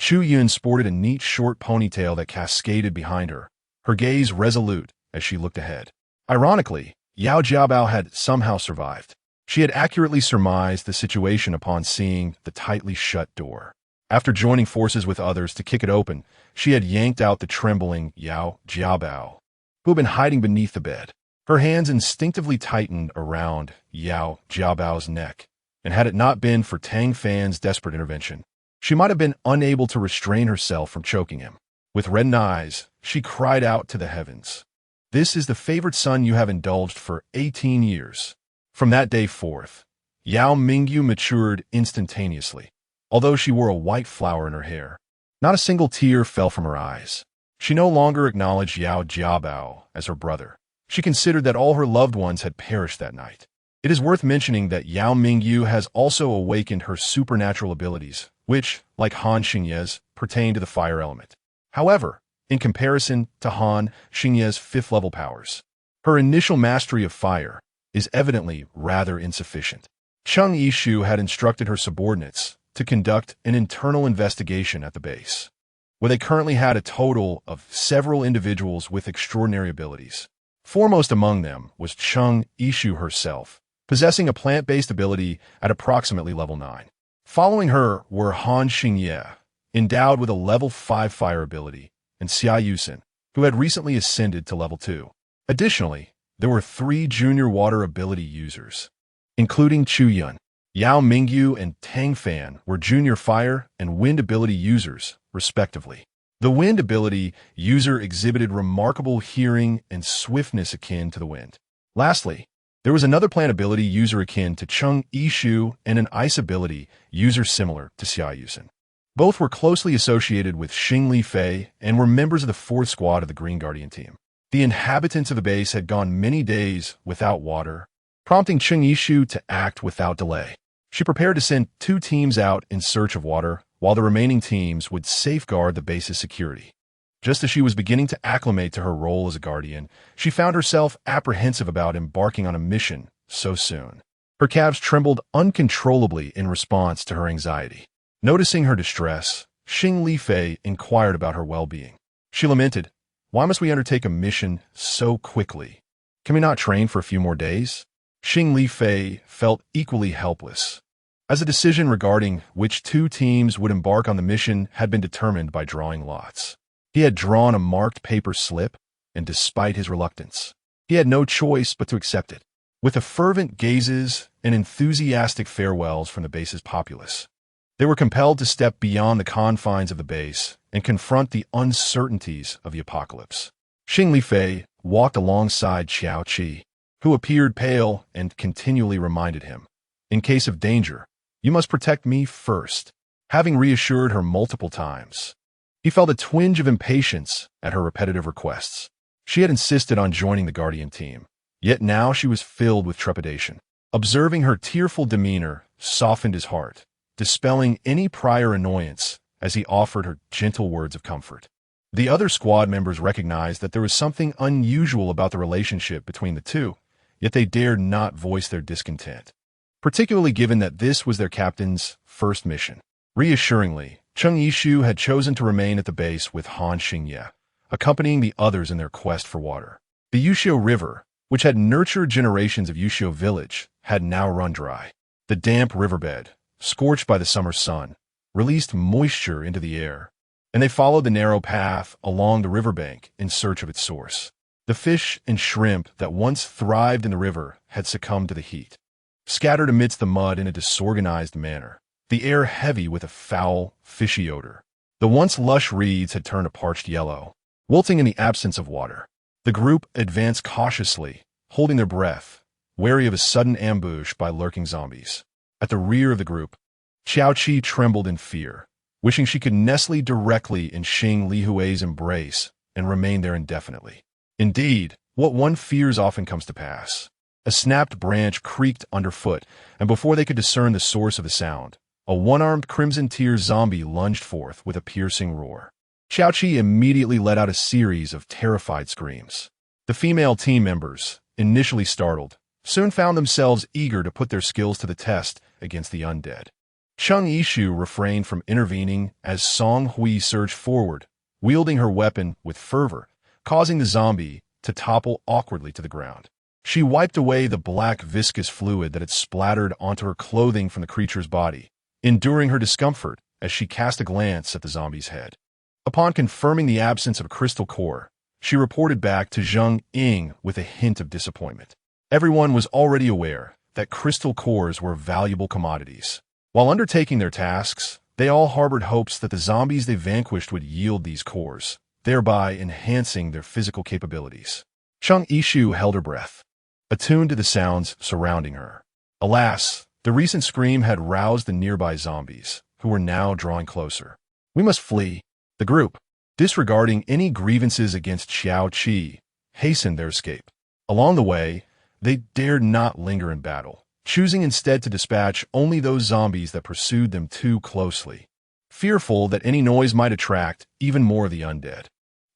Chu Yun sported a neat short ponytail that cascaded behind her, her gaze resolute as she looked ahead. Ironically, Yao Jiabao had somehow survived. She had accurately surmised the situation upon seeing the tightly shut door. After joining forces with others to kick it open, she had yanked out the trembling Yao Jiabao, who had been hiding beneath the bed. Her hands instinctively tightened around Yao Jiabao's neck, and had it not been for Tang Fan's desperate intervention, she might have been unable to restrain herself from choking him. With reddened eyes, she cried out to the heavens, "This is the favored son you have indulged for 18 years." From that day forth, Yao Mingyu matured instantaneously. Although she wore a white flower in her hair, not a single tear fell from her eyes. She no longer acknowledged Yao Jiabao as her brother. She considered that all her loved ones had perished that night. It is worth mentioning that Yao Mingyu has also awakened her supernatural abilities, which, like Han Xingye's, pertain to the fire element. However, in comparison to Han Xingye's fifth-level powers, her initial mastery of fire is evidently rather insufficient. Cheng Yishu had instructed her subordinates to conduct an internal investigation at the base, where they currently had a total of several individuals with extraordinary abilities. Foremost among them was Cheng Yishu herself, possessing a plant-based ability at approximately level 9. Following her were Han Xingye, endowed with a level 5 fire ability, and Xia Yusen, who had recently ascended to level 2. Additionally, there were 3 junior water ability users, including Chu Yun. Yao Mingyu and Tang Fan were junior fire and wind ability users, respectively. The wind ability user exhibited remarkable hearing and swiftness akin to the wind. Lastly, there was another plant ability user akin to Cheng Yishu and an ice ability user similar to Xia Yusen. Both were closely associated with Xing Li Fei and were members of the 4th squad of the Green Guardian team. The inhabitants of the base had gone many days without water, prompting Cheng Yishu to act without delay. She prepared to send 2 teams out in search of water, while the remaining teams would safeguard the base's security. Just as she was beginning to acclimate to her role as a guardian, she found herself apprehensive about embarking on a mission so soon. Her calves trembled uncontrollably in response to her anxiety. Noticing her distress, Xing Li Fei inquired about her well-being. She lamented, "Why must we undertake a mission so quickly? Can we not train for a few more days?" Xing Li Fei felt equally helpless, as a decision regarding which 2 teams would embark on the mission had been determined by drawing lots. He had drawn a marked paper slip, and despite his reluctance, he had no choice but to accept it. With the fervent gazes and enthusiastic farewells from the base's populace, They were compelled to step beyond the confines of the base and confront the uncertainties of the apocalypse. Xing Lifei walked alongside Qiao Qi, who appeared pale and continually reminded him, "In case of danger, you must protect me first." Having reassured her multiple times, he felt a twinge of impatience at her repetitive requests. She had insisted on joining the Guardian team, yet now she was filled with trepidation. Observing her tearful demeanor softened his heart, dispelling any prior annoyance as he offered her gentle words of comfort. The other squad members recognized that there was something unusual about the relationship between the two, yet they dared not voice their discontent, particularly given that this was their captain's first mission. Reassuringly, Cheng Yishu had chosen to remain at the base with Han Xingye, accompanying the others in their quest for water. The Yuxiu River, which had nurtured generations of Yuxiu village, had now run dry. The damp riverbed, scorched by the summer sun, released moisture into the air, and they followed the narrow path along the riverbank in search of its source. The fish and shrimp that once thrived in the river had succumbed to the heat, scattered amidst the mud in a disorganized manner, the air heavy with a foul, fishy odor. The once lush reeds had turned a parched yellow, wilting in the absence of water. The group advanced cautiously, holding their breath, wary of a sudden ambush by lurking zombies. At the rear of the group, Qiao Qi trembled in fear, wishing she could nestle directly in Xing Lihui's embrace and remain there indefinitely. Indeed, what one fears often comes to pass. A snapped branch creaked underfoot, and before they could discern the source of the sound, a one-armed Crimson Tear zombie lunged forth with a piercing roar. Qiao Qi immediately let out a series of terrified screams. The female team members, initially startled, soon found themselves eager to put their skills to the test against the undead. Cheng Yishu refrained from intervening as Song Hui surged forward, wielding her weapon with fervor, causing the zombie to topple awkwardly to the ground. She wiped away the black viscous fluid that had splattered onto her clothing from the creature's body, enduring her discomfort as she cast a glance at the zombie's head. Upon confirming the absence of a crystal core, she reported back to Zheng Ying with a hint of disappointment. Everyone was already aware that crystal cores were valuable commodities. While undertaking their tasks, they all harbored hopes that the zombies they vanquished would yield these cores, thereby enhancing their physical capabilities. Cheng Yishu held her breath, attuned to the sounds surrounding her. Alas, the recent scream had roused the nearby zombies, who were now drawing closer. "We must flee." The group, disregarding any grievances against Qiao Qi, hastened their escape. Along the way, they dared not linger in battle, choosing instead to dispatch only those zombies that pursued them too closely, fearful that any noise might attract even more of the undead.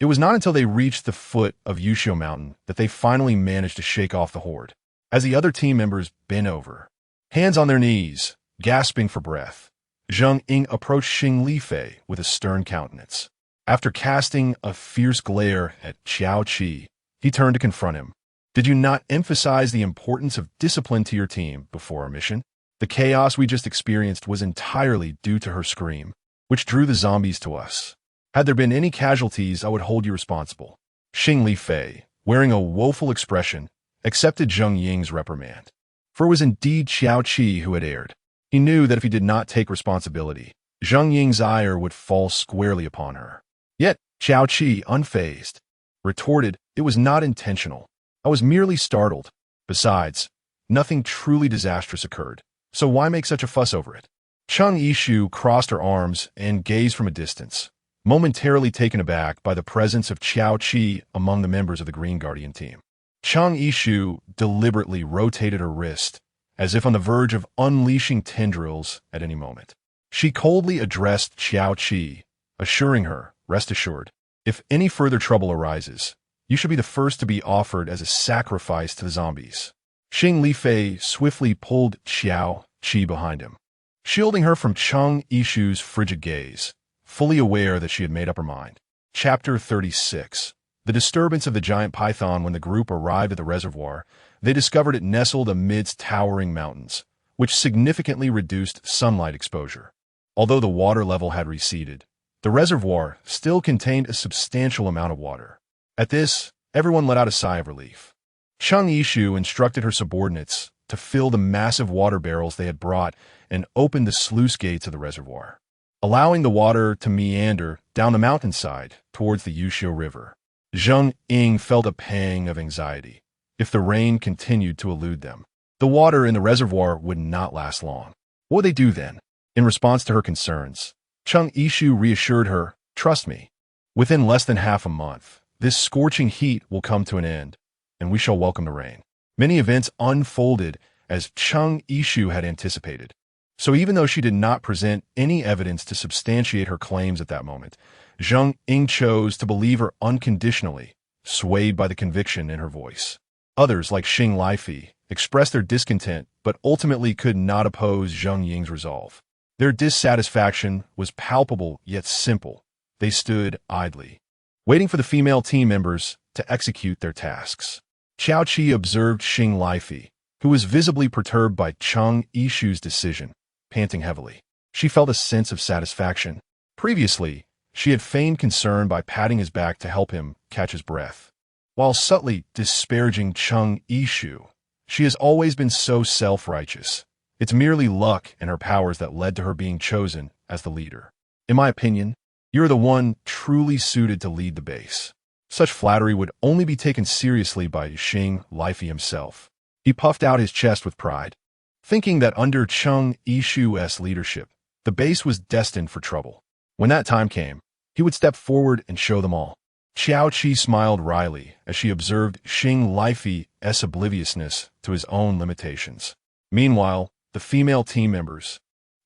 It was not until they reached the foot of Yuxiu Mountain that they finally managed to shake off the horde. As the other team members bent over, hands on their knees, gasping for breath, Zheng Ying approached Xing Lifei with a stern countenance. After casting a fierce glare at Qiao Qi, he turned to confront him. "Did you not emphasize the importance of discipline to your team before our mission? The chaos we just experienced was entirely due to her scream, which drew the zombies to us. Had there been any casualties, I would hold you responsible." Xing Lifei, wearing a woeful expression, accepted Zheng Ying's reprimand. For it was indeed Qiao Qi who had erred. He knew that if he did not take responsibility, Zheng Ying's ire would fall squarely upon her. Yet Qiao Qi, unfazed, retorted, "It was not intentional. I was merely startled. Besides, nothing truly disastrous occurred, so why make such a fuss over it?" Cheng Yishu crossed her arms and gazed from a distance, momentarily taken aback by the presence of Qiao Qi among the members of the Green Guardian team. Cheng Yishu deliberately rotated her wrist, as if on the verge of unleashing tendrils at any moment. She coldly addressed Qiao Qi, assuring her, "Rest assured, if any further trouble arises, you should be the first to be offered as a sacrifice to the zombies." Xing Lifei swiftly pulled Qiao Qi behind him, shielding her from Cheng Yishu's frigid gaze, fully aware that she had made up her mind. Chapter 36. The disturbance of the giant python. When the group arrived at the reservoir, they discovered it nestled amidst towering mountains, which significantly reduced sunlight exposure. Although the water level had receded, the reservoir still contained a substantial amount of water. At this, everyone let out a sigh of relief. Cheng Yishu instructed her subordinates to fill the massive water barrels they had brought and opened the sluice gates of the reservoir, allowing the water to meander down the mountainside towards the Yuxiu River. Zheng Ying felt a pang of anxiety. If the rain continued to elude them, the water in the reservoir would not last long. What would they do then? In response to her concerns, Cheng Yishu reassured her, "Trust me. Within less than half a month, this scorching heat will come to an end, and we shall welcome the rain." Many events unfolded as Cheng Yishu had anticipated. So even though she did not present any evidence to substantiate her claims at that moment, Zheng Ying chose to believe her unconditionally, swayed by the conviction in her voice. Others, like Xing Lifei, expressed their discontent but ultimately could not oppose Zheng Ying's resolve. Their dissatisfaction was palpable yet simple. They stood idly, waiting for the female team members to execute their tasks. Qiao Qi observed Xing Lifei, who was visibly perturbed by Cheng Yishu's decision, panting heavily. She felt a sense of satisfaction. Previously, she had feigned concern by patting his back to help him catch his breath. While subtly disparaging Cheng Yishu, she has always been so self-righteous. It's merely luck and her powers that led to her being chosen as the leader. In my opinion, you're the one truly suited to lead the base. Such flattery would only be taken seriously by Xing Lifei himself. He puffed out his chest with pride, thinking that under Cheng Yishu's leadership, the base was destined for trouble. When that time came, he would step forward and show them all. Qiao Qi smiled wryly as she observed Xing Lifei's obliviousness to his own limitations. Meanwhile, the female team members,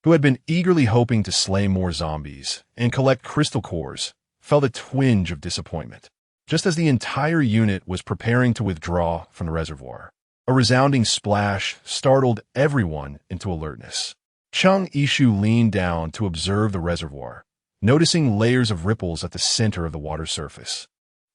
who had been eagerly hoping to slay more zombies and collect crystal cores, felt a twinge of disappointment. Just as the entire unit was preparing to withdraw from the reservoir, a resounding splash startled everyone into alertness. Cheng Yishu leaned down to observe the reservoir, noticing layers of ripples at the center of the water surface.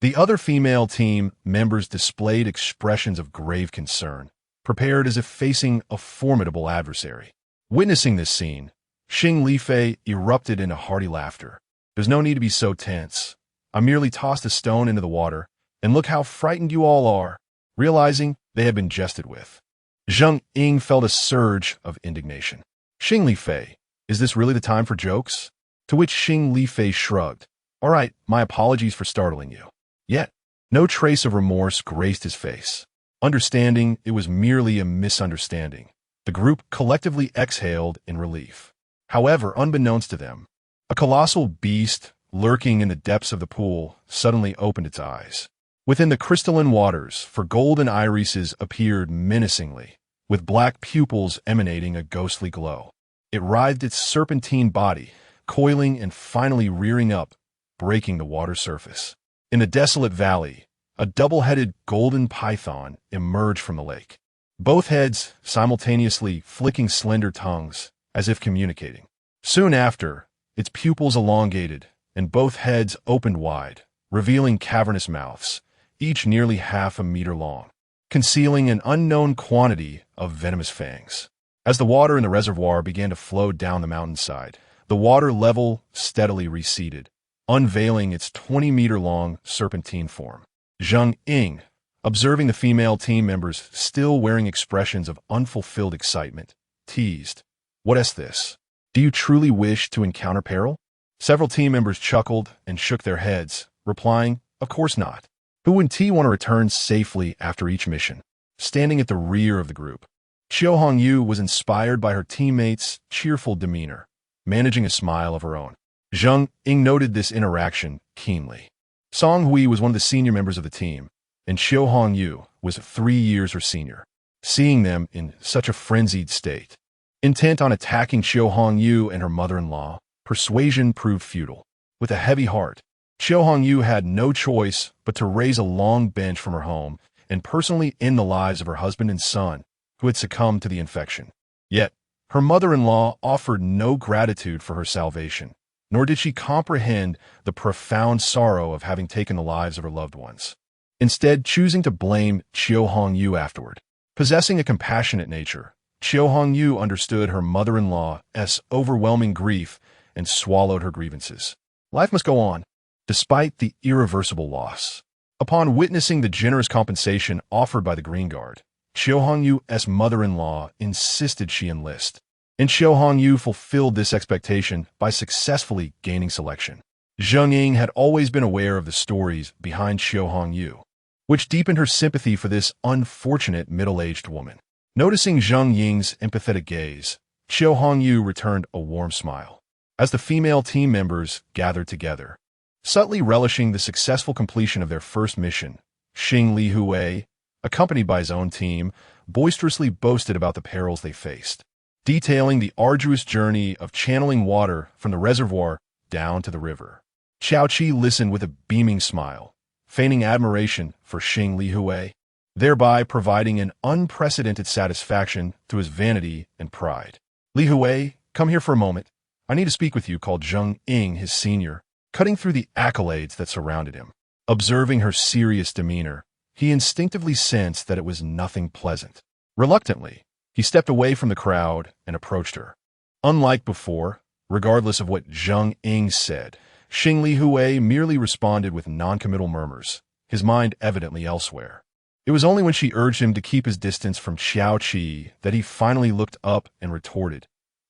The other female team members displayed expressions of grave concern, prepared as if facing a formidable adversary. Witnessing this scene, Xing Lifei erupted into hearty laughter. "There's no need to be so tense. I merely tossed a stone into the water, and look how frightened you all are," realizing they had been jested with. Zheng Ying felt a surge of indignation. "Xing Lifei, is this really the time for jokes?" To which Xing Lifei shrugged. "All right, my apologies for startling you." Yet, no trace of remorse graced his face. Understanding it was merely a misunderstanding, the group collectively exhaled in relief. However, unbeknownst to them, a colossal beast lurking in the depths of the pool suddenly opened its eyes. Within the crystalline waters, for golden irises appeared menacingly, with black pupils emanating a ghostly glow. It writhed its serpentine body, coiling and finally rearing up, breaking the water surface. In the desolate valley, a double-headed golden python emerged from the lake, both heads simultaneously flicking slender tongues as if communicating. Soon after, its pupils elongated and both heads opened wide, revealing cavernous mouths, each nearly half a meter long, concealing an unknown quantity of venomous fangs. As the water in the reservoir began to flow down the mountainside, the water level steadily receded, unveiling its 20-meter-long serpentine form. Zheng Ying, observing the female team members still wearing expressions of unfulfilled excitement, teased, "What is this? Do you truly wish to encounter peril?" Several team members chuckled and shook their heads, replying, "Of course not. Who wouldn't want to return safely after each mission?" Standing at the rear of the group, Qiu Hongyu was inspired by her teammates' cheerful demeanor, managing a smile of her own. Zheng Ying noted this interaction keenly. Song Hui was one of the senior members of the team, and Qiu Hongyu was 3 years her senior. Seeing them in such a frenzied state, intent on attacking Qiu Hongyu and her mother-in-law, persuasion proved futile. With a heavy heart, Qiu Hongyu had no choice but to raise a long bench from her home and personally end the lives of her husband and son, who had succumbed to the infection. Yet, her mother-in-law offered no gratitude for her salvation, nor did she comprehend the profound sorrow of having taken the lives of her loved ones, instead choosing to blame Qiu Hongyu afterward. Possessing a compassionate nature, Qiu Hongyu understood her mother-in-law's overwhelming grief and swallowed her grievances. Life must go on, despite the irreversible loss. Upon witnessing the generous compensation offered by the Green Guard, Xiao Hongyu's mother-in-law insisted she enlist, and Xiao Hongyu fulfilled this expectation by successfully gaining selection. Zheng Ying had always been aware of the stories behind Xiao Hongyu, which deepened her sympathy for this unfortunate middle-aged woman. Noticing Zheng Ying's empathetic gaze, Xiao Hongyu returned a warm smile. As the female team members gathered together, subtly relishing the successful completion of their first mission, Xing Li Hui, accompanied by his own team, boisterously boasted about the perils they faced, detailing the arduous journey of channeling water from the reservoir down to the river. Xiao Qi listened with a beaming smile, feigning admiration for Xing Li Hui, thereby providing an unprecedented satisfaction to his vanity and pride. Li Hui, come here for a moment. I need to speak with you, called Zheng Ying, his senior, cutting through the accolades that surrounded him. Observing her serious demeanor, he instinctively sensed that it was nothing pleasant. Reluctantly, he stepped away from the crowd and approached her. Unlike before, regardless of what Zheng Ying said, Xing Li Hui merely responded with noncommittal murmurs, his mind evidently elsewhere. It was only when she urged him to keep his distance from Xiao Qi that he finally looked up and retorted,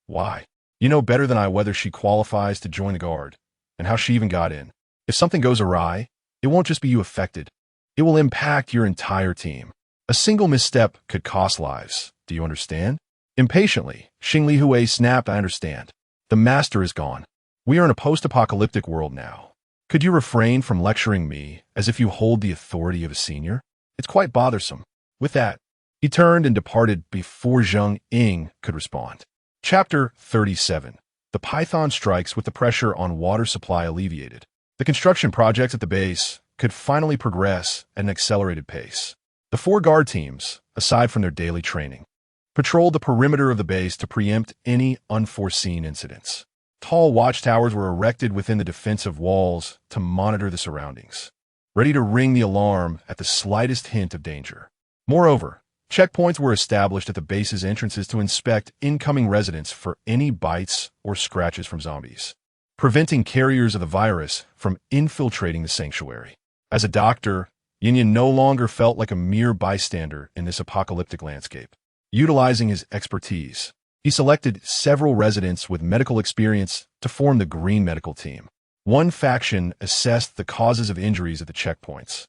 "Why? You know better than I whether she qualifies to join the guard, and how she even got in. If something goes awry, it won't just be you affected. It will impact your entire team. A single misstep could cost lives. Do you understand?" Impatiently, Xing Li Hui snapped, "I understand. The master is gone. We are in a post-apocalyptic world now. Could you refrain from lecturing me as if you hold the authority of a senior? It's quite bothersome." With that, he turned and departed before Zheng Ying could respond. Chapter 37. The Python strikes with the pressure on water supply alleviated. The construction projects at the base could finally progress at an accelerated pace. The 4 guard teams, aside from their daily training, patrolled the perimeter of the base to preempt any unforeseen incidents. Tall watchtowers were erected within the defensive walls to monitor the surroundings, ready to ring the alarm at the slightest hint of danger. Moreover, checkpoints were established at the base's entrances to inspect incoming residents for any bites or scratches from zombies, preventing carriers of the virus from infiltrating the sanctuary. As a doctor, Yin no longer felt like a mere bystander in this apocalyptic landscape. Utilizing his expertise, he selected several residents with medical experience to form the Green Medical Team. One faction assessed the causes of injuries at the checkpoints,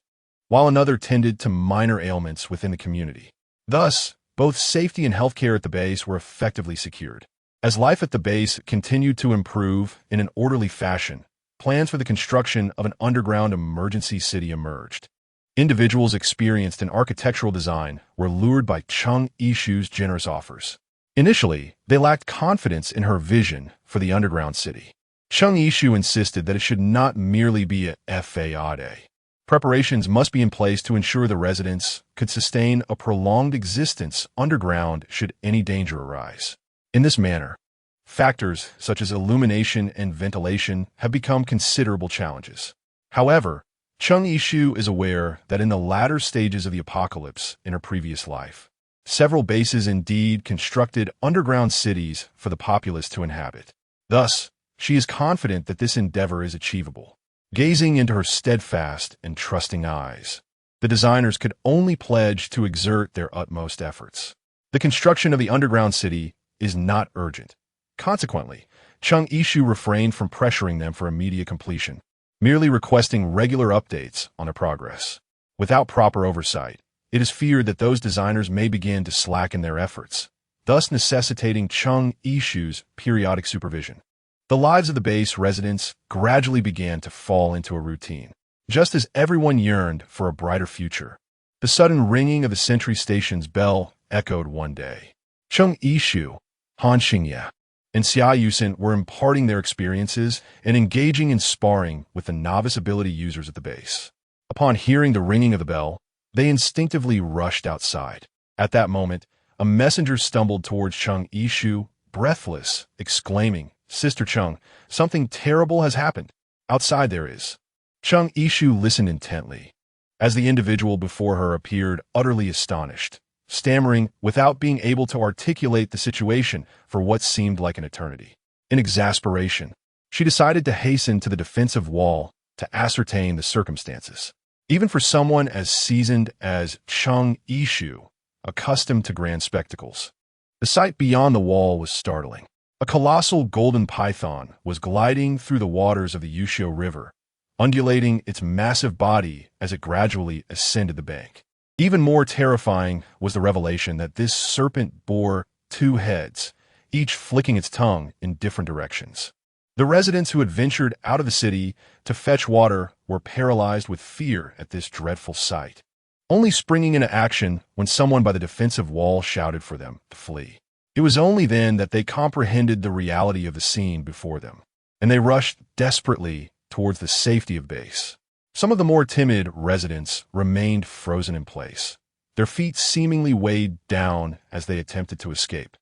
while another tended to minor ailments within the community. Thus, both safety and healthcare at the base were effectively secured. As life at the base continued to improve in an orderly fashion, plans for the construction of an underground emergency city emerged. Individuals experienced in architectural design were lured by Cheng Yishu's generous offers. Initially, they lacked confidence in her vision for the underground city. Cheng Yishu insisted that it should not merely be a fade. Preparations must be in place to ensure the residents could sustain a prolonged existence underground should any danger arise. In this manner, factors such as illumination and ventilation have become considerable challenges. However, Cheng Yishu is aware that in the latter stages of the apocalypse in her previous life, several bases indeed constructed underground cities for the populace to inhabit. Thus, she is confident that this endeavor is achievable. Gazing into her steadfast and trusting eyes, the designers could only pledge to exert their utmost efforts. The construction of the underground city is not urgent. Consequently, Cheng Yishu refrained from pressuring them for immediate completion, merely requesting regular updates on their progress. Without proper oversight, it is feared that those designers may begin to slacken their efforts, thus necessitating Cheng Yishu's periodic supervision. The lives of the base residents gradually began to fall into a routine, just as everyone yearned for a brighter future. The sudden ringing of the sentry station's bell echoed one day. Cheng Yishu, Han Xingye, and Xia Yusen were imparting their experiences and engaging in sparring with the novice ability users at the base. Upon hearing the ringing of the bell, they instinctively rushed outside. At that moment, a messenger stumbled towards Cheng Yishu, breathless, exclaiming, "Sister Cheng, something terrible has happened. Outside there is." Cheng Yishu listened intently, as the individual before her appeared utterly astonished, stammering without being able to articulate the situation for what seemed like an eternity. In exasperation, she decided to hasten to the defensive wall to ascertain the circumstances. Even for someone as seasoned as Cheng Yishu, accustomed to grand spectacles. The sight beyond the wall was startling. A colossal golden python was gliding through the waters of the Ushio River, undulating its massive body as it gradually ascended the bank. Even more terrifying was the revelation that this serpent bore two heads, each flicking its tongue in different directions. The residents who had ventured out of the city to fetch water were paralyzed with fear at this dreadful sight, only springing into action when someone by the defensive wall shouted for them to flee. It was only then that they comprehended the reality of the scene before them, and they rushed desperately towards the safety of base. Some of the more timid residents remained frozen in place, their feet seemingly weighed down as they attempted to escape,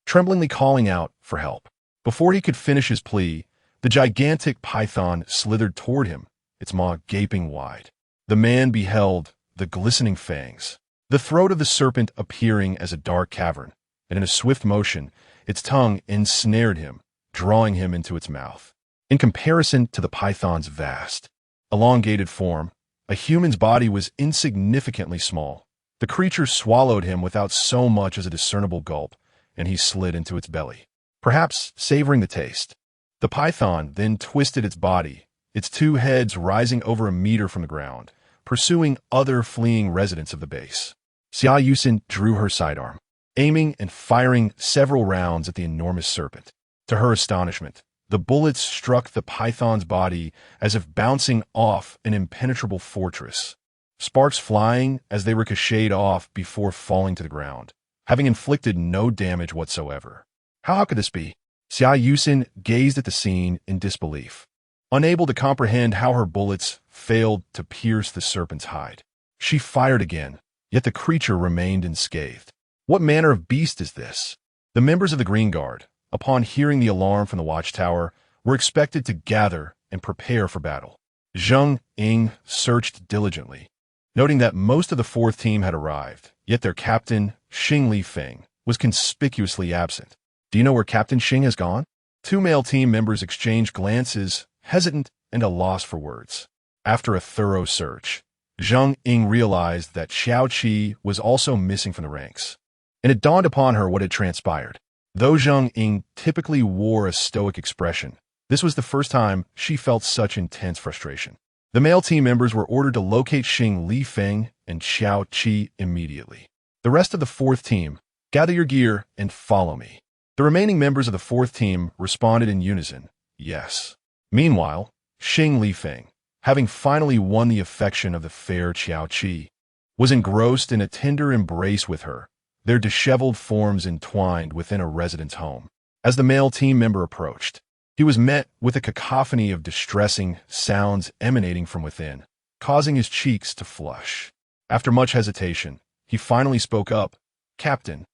tremblingly calling out for help. Before he could finish his plea, the gigantic python slithered toward him, its maw gaping wide. The man beheld the glistening fangs, the throat of the serpent appearing as a dark cavern, and in a swift motion, its tongue ensnared him, drawing him into its mouth. In comparison to the python's vast, elongated form, a human's body was insignificantly small. The creature swallowed him without so much as a discernible gulp, and he slid into its belly, perhaps savoring the taste. The python then twisted its body, its two heads rising over a meter from the ground, pursuing other fleeing residents of the base. Xia Yusin drew her sidearm, aiming and firing several rounds at the enormous serpent. To her astonishment, the bullets struck the python's body as if bouncing off an impenetrable fortress, sparks flying as they ricocheted off before falling to the ground, having inflicted no damage whatsoever. How could this be? Xia Yusin gazed at the scene in disbelief, unable to comprehend how her bullets failed to pierce the serpent's hide. She fired again, yet the creature remained unscathed. What manner of beast is this? The members of the Green Guard, upon hearing the alarm from the watchtower, were expected to gather and prepare for battle. Zheng Ying searched diligently, noting that most of the fourth team had arrived, yet their captain, Xing Li Feng, was conspicuously absent. Do you know where Captain Xing has gone? Two male team members exchanged glances, hesitant and a loss for words. After a thorough search, Zheng Ying realized that Xiao Qi was also missing from the ranks, and it dawned upon her what had transpired. Though Zheng Ying typically wore a stoic expression, this was the first time she felt such intense frustration. The male team members were ordered to locate Xing Li Feng and Xiao Qi immediately. The rest of the fourth team, gather your gear and follow me. The remaining members of the fourth team responded in unison, yes. Meanwhile, Xing Li Feng, having finally won the affection of the fair Xiao Qi, was engrossed in a tender embrace with her, their disheveled forms entwined within a resident's home. As the male team member approached, he was met with a cacophony of distressing sounds emanating from within, causing his cheeks to flush. After much hesitation, he finally spoke up. Captain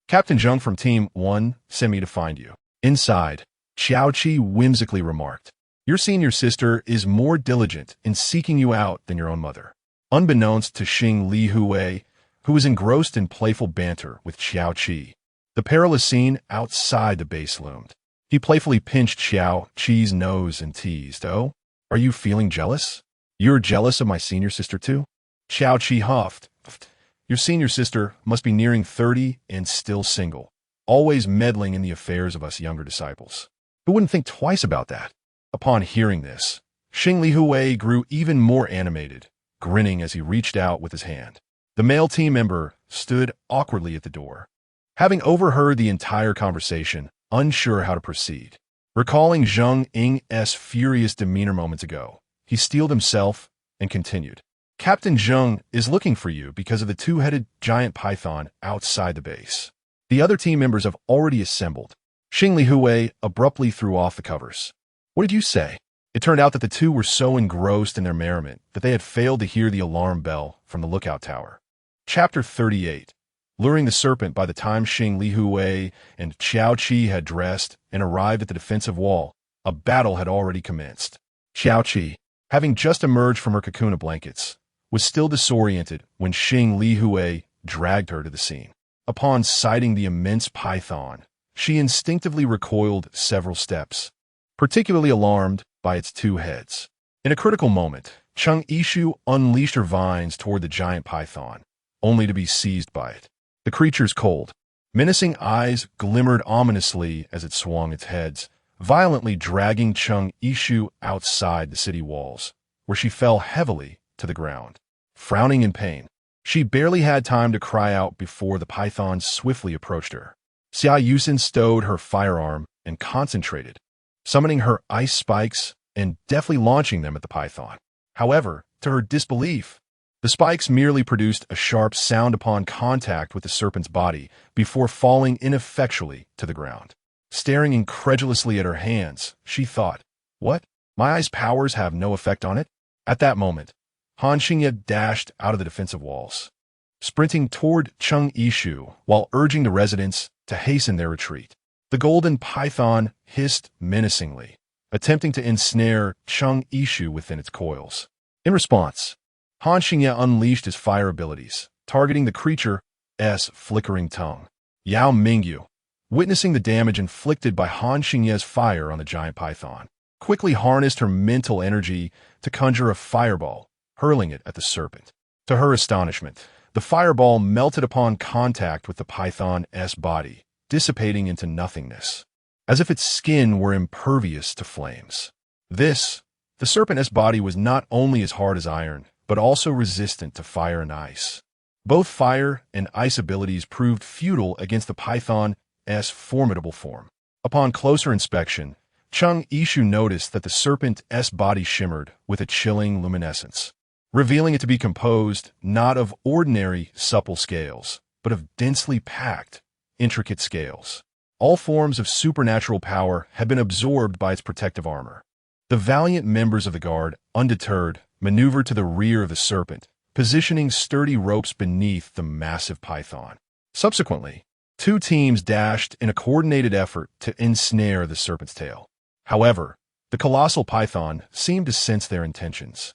Zheng from Team 1 sent me to find you. Inside, Xiao Qi whimsically remarked, your senior sister is more diligent in seeking you out than your own mother. Unbeknownst to Xing Li Huwei, who was engrossed in playful banter with Xiao Qi, the perilous scene outside the base loomed. He playfully pinched Xiao Qi's nose and teased, oh, are you feeling jealous? You're jealous of my senior sister too? Xiao Qi huffed. Your senior sister must be nearing 30 and still single, always meddling in the affairs of us younger disciples. Who wouldn't think twice about that? Upon hearing this, Xing Li Huwei grew even more animated, grinning as he reached out with his hand. The male team member stood awkwardly at the door, having overheard the entire conversation, unsure how to proceed. Recalling Zheng Ying's furious demeanor moments ago, he steeled himself and continued. Captain Zheng is looking for you because of the two-headed giant python outside the base. The other team members have already assembled. Xing Li Huwei abruptly threw off the covers. What did you say? It turned out that the two were so engrossed in their merriment that they had failed to hear the alarm bell from the lookout tower. Chapter 38. Luring the serpent. By the time Xing Li Huwei and Xiao Qi had dressed and arrived at the defensive wall, a battle had already commenced. Xiao Qi, having just emerged from her cocoon of blankets, was still disoriented when Xing Li Huwei dragged her to the scene. Upon sighting the immense python, she instinctively recoiled several steps, particularly alarmed by its two heads. In a critical moment, Cheng Yishu unleashed her vines toward the giant python, only to be seized by it. The creature's cold, menacing eyes glimmered ominously as it swung its heads, violently dragging Chung-Ishu outside the city walls, where she fell heavily to the ground. Frowning in pain, she barely had time to cry out before the python swiftly approached her. Xia Yusin stowed her firearm and concentrated, summoning her ice spikes and deftly launching them at the python. However, to her disbelief, the spikes merely produced a sharp sound upon contact with the serpent's body before falling ineffectually to the ground. Staring incredulously at her hands, she thought, "What? My ice powers have no effect on it?" At that moment, Han Xingye dashed out of the defensive walls, sprinting toward Chung-Ishu while urging the residents to hasten their retreat. The golden python hissed menacingly, attempting to ensnare Chung-Ishu within its coils. In response, Han Xingye unleashed his fire abilities, targeting the creature's flickering tongue. Yao Mingyu, witnessing the damage inflicted by Han Xingye's fire on the giant python, quickly harnessed her mental energy to conjure a fireball, hurling it at the serpent. To her astonishment, the fireball melted upon contact with the python's body, dissipating into nothingness, as if its skin were impervious to flames. The serpent's body was not only as hard as iron, but also resistant to fire and ice. Both fire and ice abilities proved futile against the python's formidable form. Upon closer inspection, Chung-Ishu noticed that the serpent's body shimmered with a chilling luminescence, revealing it to be composed not of ordinary supple scales, but of densely packed, intricate scales. All forms of supernatural power had been absorbed by its protective armor. The valiant members of the guard, undeterred, maneuvered to the rear of the serpent, positioning sturdy ropes beneath the massive python. Subsequently, two teams dashed in a coordinated effort to ensnare the serpent's tail. However, the colossal python seemed to sense their intentions.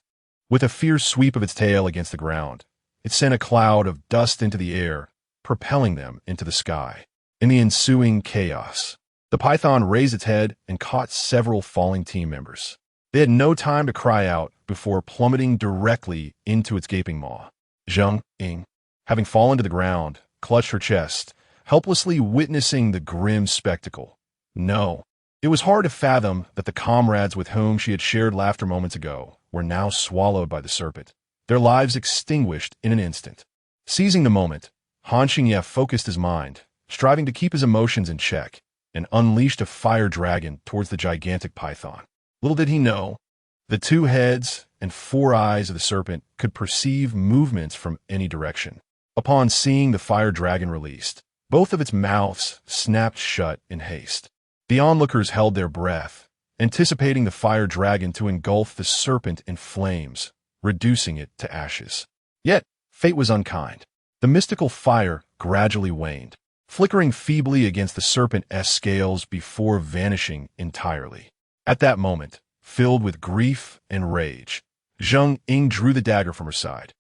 With a fierce sweep of its tail against the ground, it sent a cloud of dust into the air, propelling them into the sky. In the ensuing chaos, the python raised its head and caught several falling team members. They had no time to cry out before plummeting directly into its gaping maw. Zheng Ying, having fallen to the ground, clutched her chest, helplessly witnessing the grim spectacle. No, it was hard to fathom that the comrades with whom she had shared laughter moments ago were now swallowed by the serpent, their lives extinguished in an instant. Seizing the moment, Han Xingye focused his mind, striving to keep his emotions in check, and unleashed a fire dragon towards the gigantic python. Little did he know, the two heads and four eyes of the serpent could perceive movements from any direction. Upon seeing the fire dragon released, both of its mouths snapped shut in haste. The onlookers held their breath, anticipating the fire dragon to engulf the serpent in flames, reducing it to ashes. Yet, fate was unkind. The mystical fire gradually waned, flickering feebly against the serpent's scales before vanishing entirely. At that moment, filled with grief and rage, Zheng Ying drew the dagger from her side,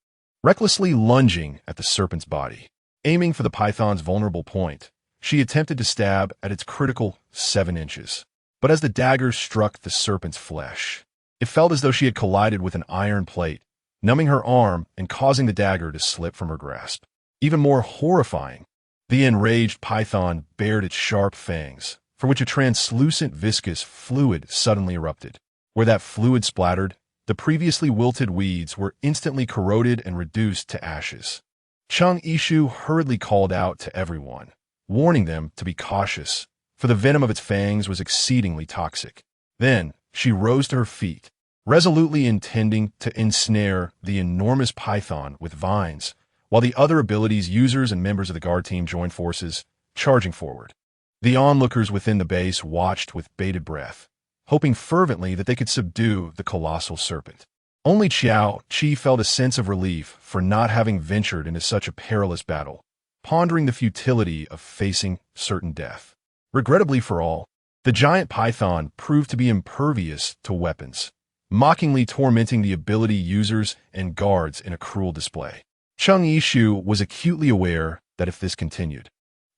recklessly lunging at the serpent's body. Aiming for the python's vulnerable point, she attempted to stab at its critical 7 inches. But as the dagger struck the serpent's flesh, it felt as though she had collided with an iron plate, numbing her arm and causing the dagger to slip from her grasp. Even more horrifying, the enraged python bared its sharp fangs, for which a translucent viscous fluid suddenly erupted. Where that fluid splattered, the previously wilted weeds were instantly corroded and reduced to ashes. Chung-Ishu hurriedly called out to everyone, warning them to be cautious, for the venom of its fangs was exceedingly toxic. Then she rose to her feet, resolutely intending to ensnare the enormous python with vines, while the other abilities users and members of the guard team joined forces, charging forward. The onlookers within the base watched with bated breath, hoping fervently that they could subdue the colossal serpent. Only Qiao Qi felt a sense of relief for not having ventured into such a perilous battle, pondering the futility of facing certain death. Regrettably for all, the giant python proved to be impervious to weapons, mockingly tormenting the ability users and guards in a cruel display. Chung-Ishu was acutely aware that if this continued,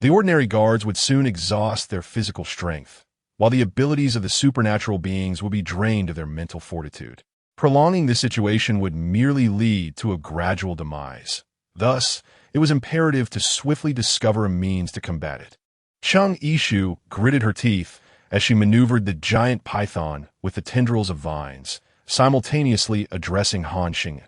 the ordinary guards would soon exhaust their physical strength, while the abilities of the supernatural beings would be drained of their mental fortitude. Prolonging this situation would merely lead to a gradual demise. Thus, It was imperative to swiftly discover a means to combat it. Ishu gritted her teeth as she maneuvered the giant python with the tendrils of vines, simultaneously addressing Xing.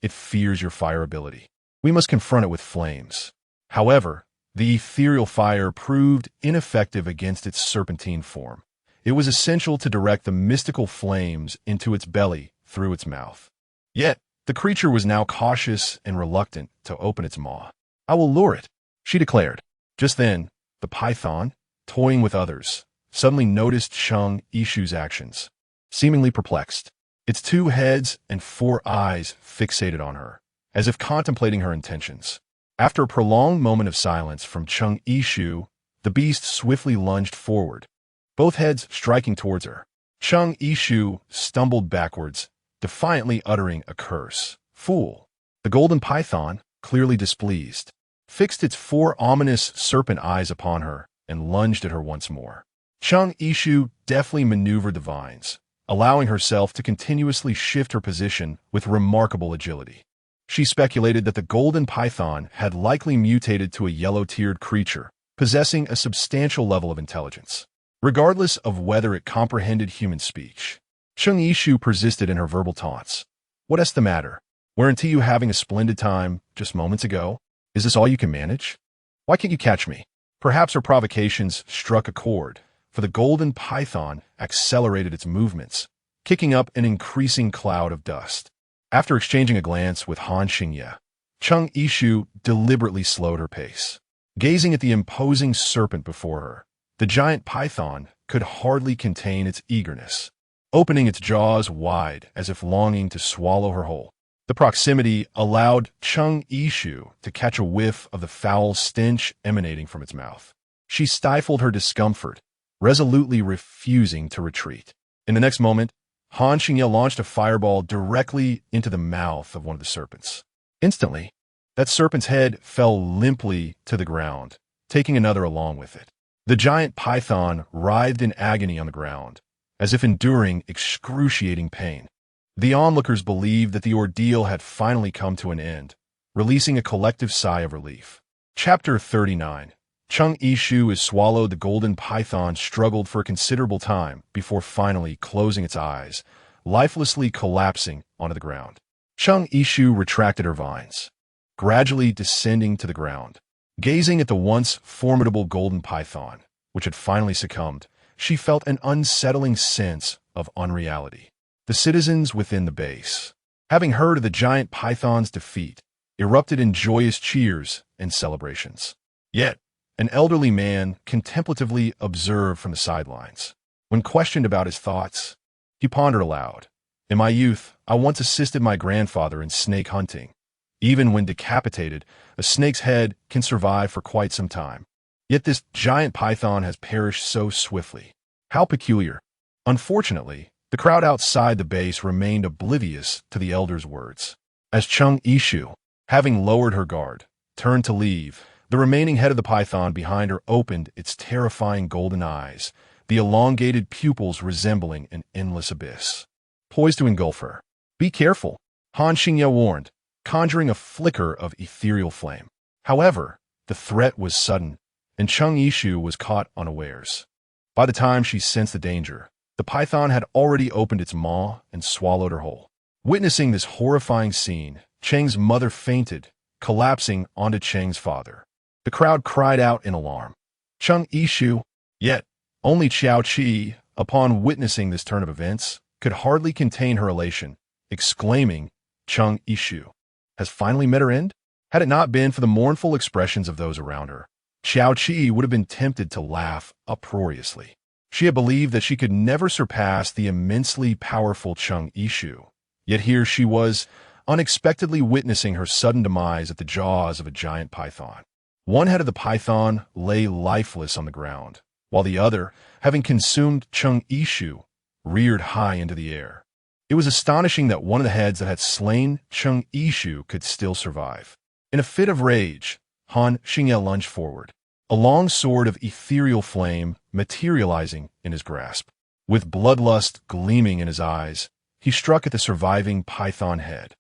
It fears your fire ability. We must confront it with flames. However, the ethereal fire proved ineffective against its serpentine form. It was essential to direct the mystical flames into its belly through its mouth. Yet, the creature was now cautious and reluctant to open its maw. "I will lure it," she declared. Just then, the python, toying with others, suddenly noticed Ishu's actions. Seemingly perplexed, its 2 heads and 4 eyes fixated on her, as if contemplating her intentions. After a prolonged moment of silence from Ishu, the beast swiftly lunged forward, both heads striking towards her. Ishu stumbled backwards, defiantly uttering a curse. "Fool!" The golden python, clearly displeased, fixed its 4 ominous serpent eyes upon her and lunged at her once more. Ishu deftly maneuvered the vines, allowing herself to continuously shift her position with remarkable agility. She speculated that the golden python had likely mutated to a yellow-tiered creature, possessing a substantial level of intelligence. Regardless of whether it comprehended human speech, Ishu persisted in her verbal taunts. "What's the matter? Weren't you having a splendid time just moments ago? Is this all you can manage? Why can't you catch me?" Perhaps her provocations struck a chord, for the golden python accelerated its movements, kicking up an increasing cloud of dust. After exchanging a glance with Xing, Ishu deliberately slowed her pace. Gazing at the imposing serpent before her, the giant python could hardly contain its eagerness, opening its jaws wide as if longing to swallow her whole. The proximity allowed Ishu to catch a whiff of the foul stench emanating from its mouth. She stifled her discomfort, resolutely refusing to retreat. In the next moment, Xing launched a fireball directly into the mouth of one of the serpents. Instantly, that serpent's head fell limply to the ground, taking another along with it. The giant python writhed in agony on the ground, as if enduring excruciating pain. The onlookers believed that the ordeal had finally come to an end, releasing a collective sigh of relief. Chapter 39. Ishu is swallowed. The golden python struggled for a considerable time before finally closing its eyes, lifelessly collapsing onto the ground. Ishu retracted her vines, gradually descending to the ground. Gazing at the once formidable golden python, which had finally succumbed, she felt an unsettling sense of unreality. The citizens within the base, having heard of the giant python's defeat, erupted in joyous cheers and celebrations. Yet, an elderly man contemplatively observed from the sidelines. When questioned about his thoughts, he pondered aloud. "In my youth, I once assisted my grandfather in snake hunting. Even when decapitated, a snake's head can survive for quite some time. Yet this giant python has perished so swiftly. How peculiar." Unfortunately, the crowd outside the base remained oblivious to the elder's words. As Ishu, having lowered her guard, turned to leave, the remaining head of the python behind her opened its terrifying golden eyes, the elongated pupils resembling an endless abyss, poised to engulf her. "Be careful," Xing warned, conjuring a flicker of ethereal flame. However, the threat was sudden, and Ishu was caught unawares. By the time she sensed the danger, the python had already opened its maw and swallowed her whole. Witnessing this horrifying scene, Cheng's mother fainted, collapsing onto Cheng's father. The crowd cried out in alarm. Ishu, yet only Xiao Qi, upon witnessing this turn of events, could hardly contain her elation, exclaiming, "Ishu has finally met her end?" Had it not been for the mournful expressions of those around her, Xiao Qi would have been tempted to laugh uproariously. She had believed that she could never surpass the immensely powerful Ishu. Yet here she was, unexpectedly witnessing her sudden demise at the jaws of a giant python. One head of the python lay lifeless on the ground, while the other, having consumed Ishu, reared high into the air. It was astonishing that one of the heads that had slain Ishu could still survive. In a fit of rage, Xing lunged forward, a long sword of ethereal flame materializing in his grasp. With bloodlust gleaming in his eyes, he struck at the surviving python head.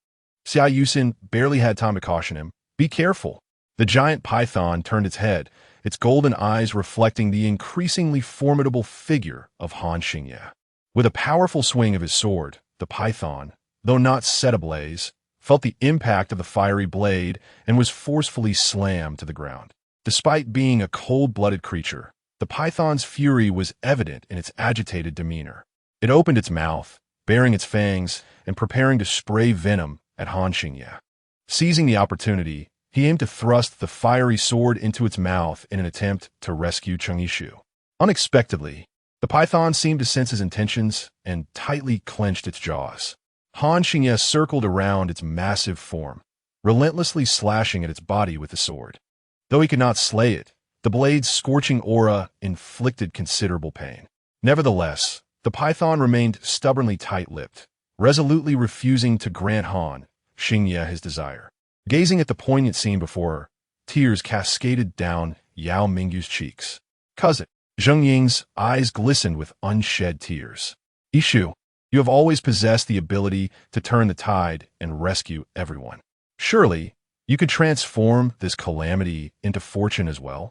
Xia Yusin barely had time to caution him. "Be careful. The giant python turned its head, its golden eyes reflecting the increasingly formidable figure of Han Xingye. With a powerful swing of his sword, the python, though not set ablaze, felt the impact of the fiery blade and was forcefully slammed to the ground. Despite being a cold-blooded creature, the python's fury was evident in its agitated demeanor. It opened its mouth, baring its fangs and preparing to spray venom at Han Xingye. Seizing the opportunity, he aimed to thrust the fiery sword into its mouth in an attempt to rescue Cheng Yishu. Unexpectedly, the python seemed to sense his intentions and tightly clenched its jaws. Han Xingye circled around its massive form, relentlessly slashing at its body with the sword. Though he could not slay it, the blade's scorching aura inflicted considerable pain. Nevertheless, the python remained stubbornly tight-lipped, resolutely refusing to grant Han Xingye his desire. Gazing at the poignant scene before her, tears cascaded down Yao Mingyu's cheeks. Cousin, Zheng Ying's eyes glistened with unshed tears. Ishu, you have always possessed the ability to turn the tide and rescue everyone. Surely, you could transform this calamity into fortune as well?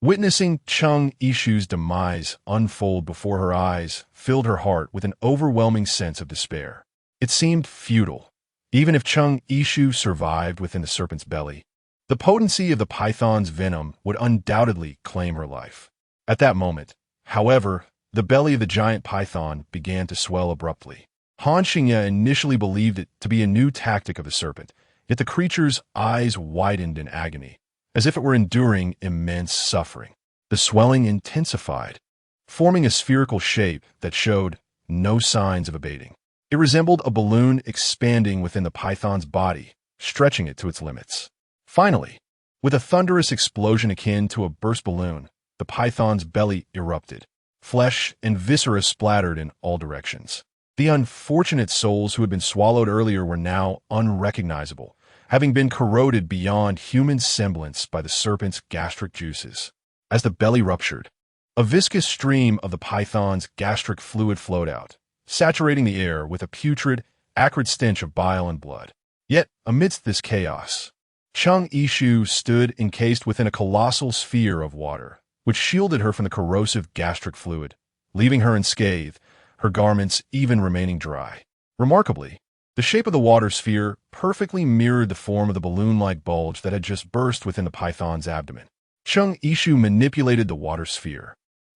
Witnessing Cheng Yishu's demise unfold before her eyes filled her heart with an overwhelming sense of despair. It seemed futile. Even if Cheng Yishu survived within the serpent's belly, the potency of the python's venom would undoubtedly claim her life. At that moment, however, the belly of the giant python began to swell abruptly. Han Xingye initially believed it to be a new tactic of the serpent, yet the creature's eyes widened in agony, as if it were enduring immense suffering. The swelling intensified, forming a spherical shape that showed no signs of abating. It resembled a balloon expanding within the python's body, stretching it to its limits. Finally, with a thunderous explosion akin to a burst balloon, the python's belly erupted. Flesh and viscera splattered in all directions. The unfortunate souls who had been swallowed earlier were now unrecognizable, having been corroded beyond human semblance by the serpent's gastric juices. As the belly ruptured, a viscous stream of the python's gastric fluid flowed out, saturating the air with a putrid, acrid stench of bile and blood. Yet, amidst this chaos, Cheng Yishu stood encased within a colossal sphere of water, which shielded her from the corrosive gastric fluid, leaving her unscathed, her garments even remaining dry. Remarkably, the shape of the water sphere perfectly mirrored the form of the balloon-like bulge that had just burst within the python's abdomen. Cheng Yishu manipulated the water sphere,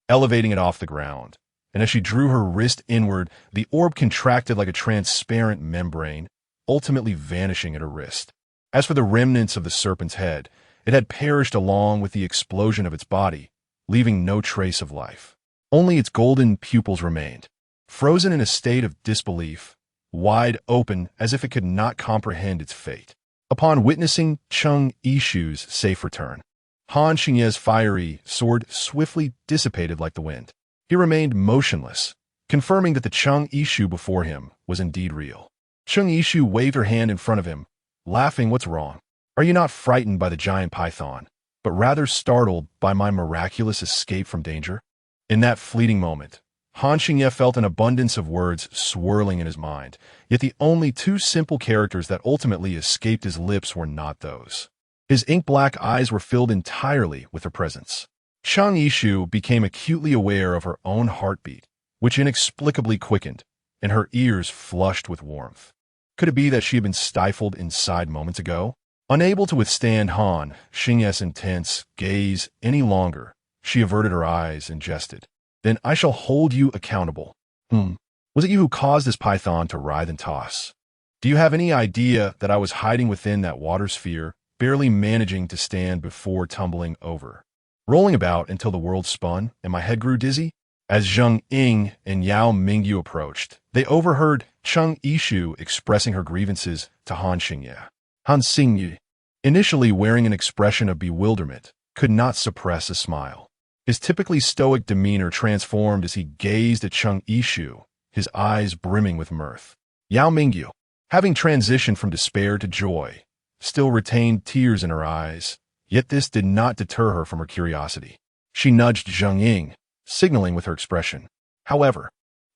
elevating it off the ground, and as she drew her wrist inward, the orb contracted like a transparent membrane, ultimately vanishing at her wrist. As for the remnants of the serpent's head, it had perished along with the explosion of its body, leaving no trace of life. Only its golden pupils remained, frozen in a state of disbelief, wide open as if it could not comprehend its fate. Upon witnessing Cheng Yishu's safe return, Han Xingye's fiery sword swiftly dissipated like the wind. He remained motionless, confirming that the Cheng Yishu before him was indeed real. Cheng Yishu waved her hand in front of him, laughing. What's wrong? Are you not frightened by the giant python, but rather startled by my miraculous escape from danger? In that fleeting moment, Han Xingye felt an abundance of words swirling in his mind, yet the only two simple characters that ultimately escaped his lips were not those. His ink-black eyes were filled entirely with her presence. Cheng Yishu became acutely aware of her own heartbeat, which inexplicably quickened, and her ears flushed with warmth. Could it be that she had been stifled inside moments ago? Unable to withstand Han Xingye's intense gaze any longer, she averted her eyes and jested. Then I shall hold you accountable. Was it you who caused this python to writhe and toss? Do you have any idea that I was hiding within that water sphere, barely managing to stand before tumbling over, rolling about until the world spun and my head grew dizzy? As Zheng Ying and Yao Mingyu approached, they overheard Cheng Yishu expressing her grievances to Han Xingye. Han Xingye, initially wearing an expression of bewilderment, could not suppress a smile. His typically stoic demeanor transformed as he gazed at Cheng Yishu, his eyes brimming with mirth. Yao Mingyu, having transitioned from despair to joy, still retained tears in her eyes, yet this did not deter her from her curiosity. She nudged Zheng Ying, signaling with her expression. However,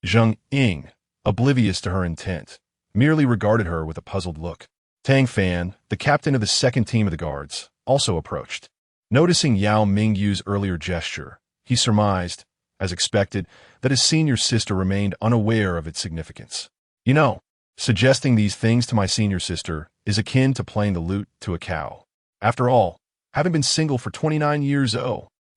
Zheng Ying, oblivious to her intent, merely regarded her with a puzzled look. Tang Fan, the captain of the second team of the guards, also approached. Noticing Yao Mingyu's earlier gesture, he surmised, as expected, that his senior sister remained unaware of its significance. You know, suggesting these things to my senior sister is akin to playing the lute to a cow. After all, having been single for 29 years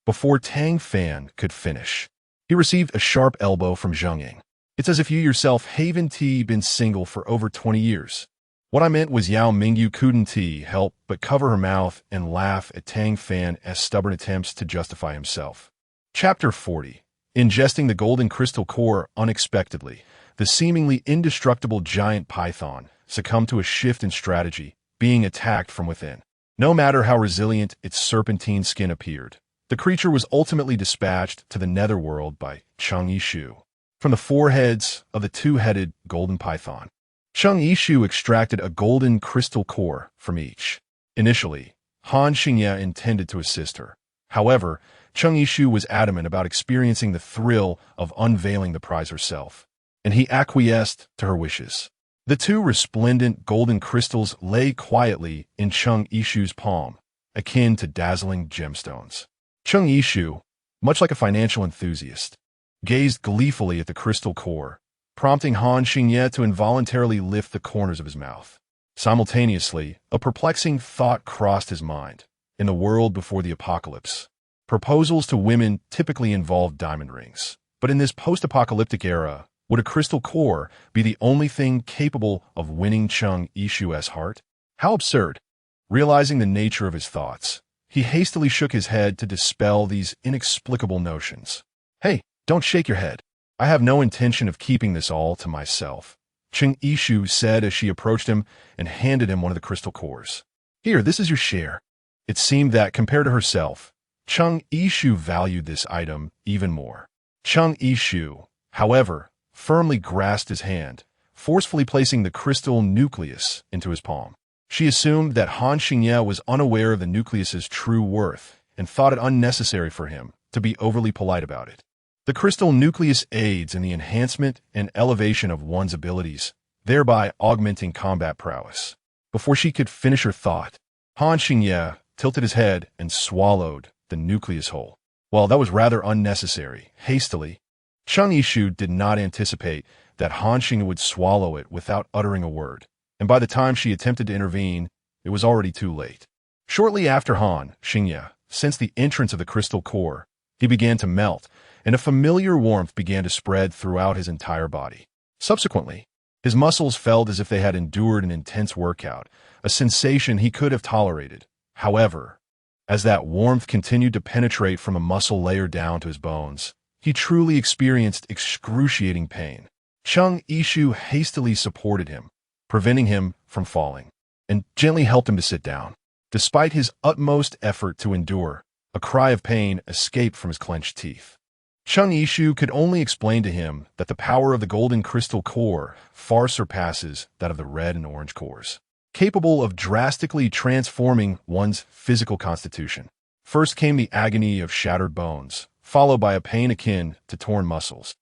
before Tang Fan could finish, he received a sharp elbow from Zheng Ying. It's as if you yourself haven't been single for over 20 years. What I meant was Yao Mingyu couldn't help but cover her mouth and laugh at Tang Fan's stubborn attempts to justify himself. Chapter 40. Ingesting the golden crystal core unexpectedly, the seemingly indestructible giant python succumbed to a shift in strategy, being attacked from within. No matter how resilient its serpentine skin appeared, the creature was ultimately dispatched to the netherworld by Cheng Yishu from the foreheads of the two-headed golden python. Cheng Yishu extracted a golden crystal core from each. Initially, Han Xingye intended to assist her. However, Cheng Yishu was adamant about experiencing the thrill of unveiling the prize herself, and he acquiesced to her wishes. The two resplendent golden crystals lay quietly in Cheng Yishu's palm, akin to dazzling gemstones. Cheng Yishu, much like a financial enthusiast, gazed gleefully at the crystal core, prompting Han Xingye to involuntarily lift the corners of his mouth. Simultaneously, a perplexing thought crossed his mind. In the world before the apocalypse, proposals to women typically involved diamond rings. But in this post-apocalyptic era, would a crystal core be the only thing capable of winning Cheng Yishu's heart? How absurd! Realizing the nature of his thoughts, he hastily shook his head to dispel these inexplicable notions. Hey, don't shake your head. I have no intention of keeping this all to myself, Cheng Yishu said as she approached him and handed him one of the crystal cores. Here, this is your share. It seemed that, compared to herself, Cheng Yishu valued this item even more. Cheng Yishu, however, firmly grasped his hand, forcefully placing the crystal nucleus into his palm. She assumed that Han Xingye was unaware of the nucleus's true worth and thought it unnecessary for him to be overly polite about it. The crystal nucleus aids in the enhancement and elevation of one's abilities, thereby augmenting combat prowess. Before she could finish her thought, Han Xingye tilted his head and swallowed the nucleus whole. Well, that was rather unnecessary. Hastily, Cheng Yishu did not anticipate that Han Xingye would swallow it without uttering a word, and by the time she attempted to intervene, it was already too late. Shortly after Han Xingye sensed the entrance of the crystal core, he began to melt, and a familiar warmth began to spread throughout his entire body. Subsequently, his muscles felt as if they had endured an intense workout, a sensation he could have tolerated. However, as that warmth continued to penetrate from a muscle layer down to his bones, he truly experienced excruciating pain. Cheng Yishu hastily supported him, preventing him from falling, and gently helped him to sit down. Despite his utmost effort to endure, a cry of pain escaped from his clenched teeth. Cheng Yishu could only explain to him that the power of the golden crystal core far surpasses that of the red and orange cores, capable of drastically transforming one's physical constitution. First came the agony of shattered bones, followed by a pain akin to torn muscles.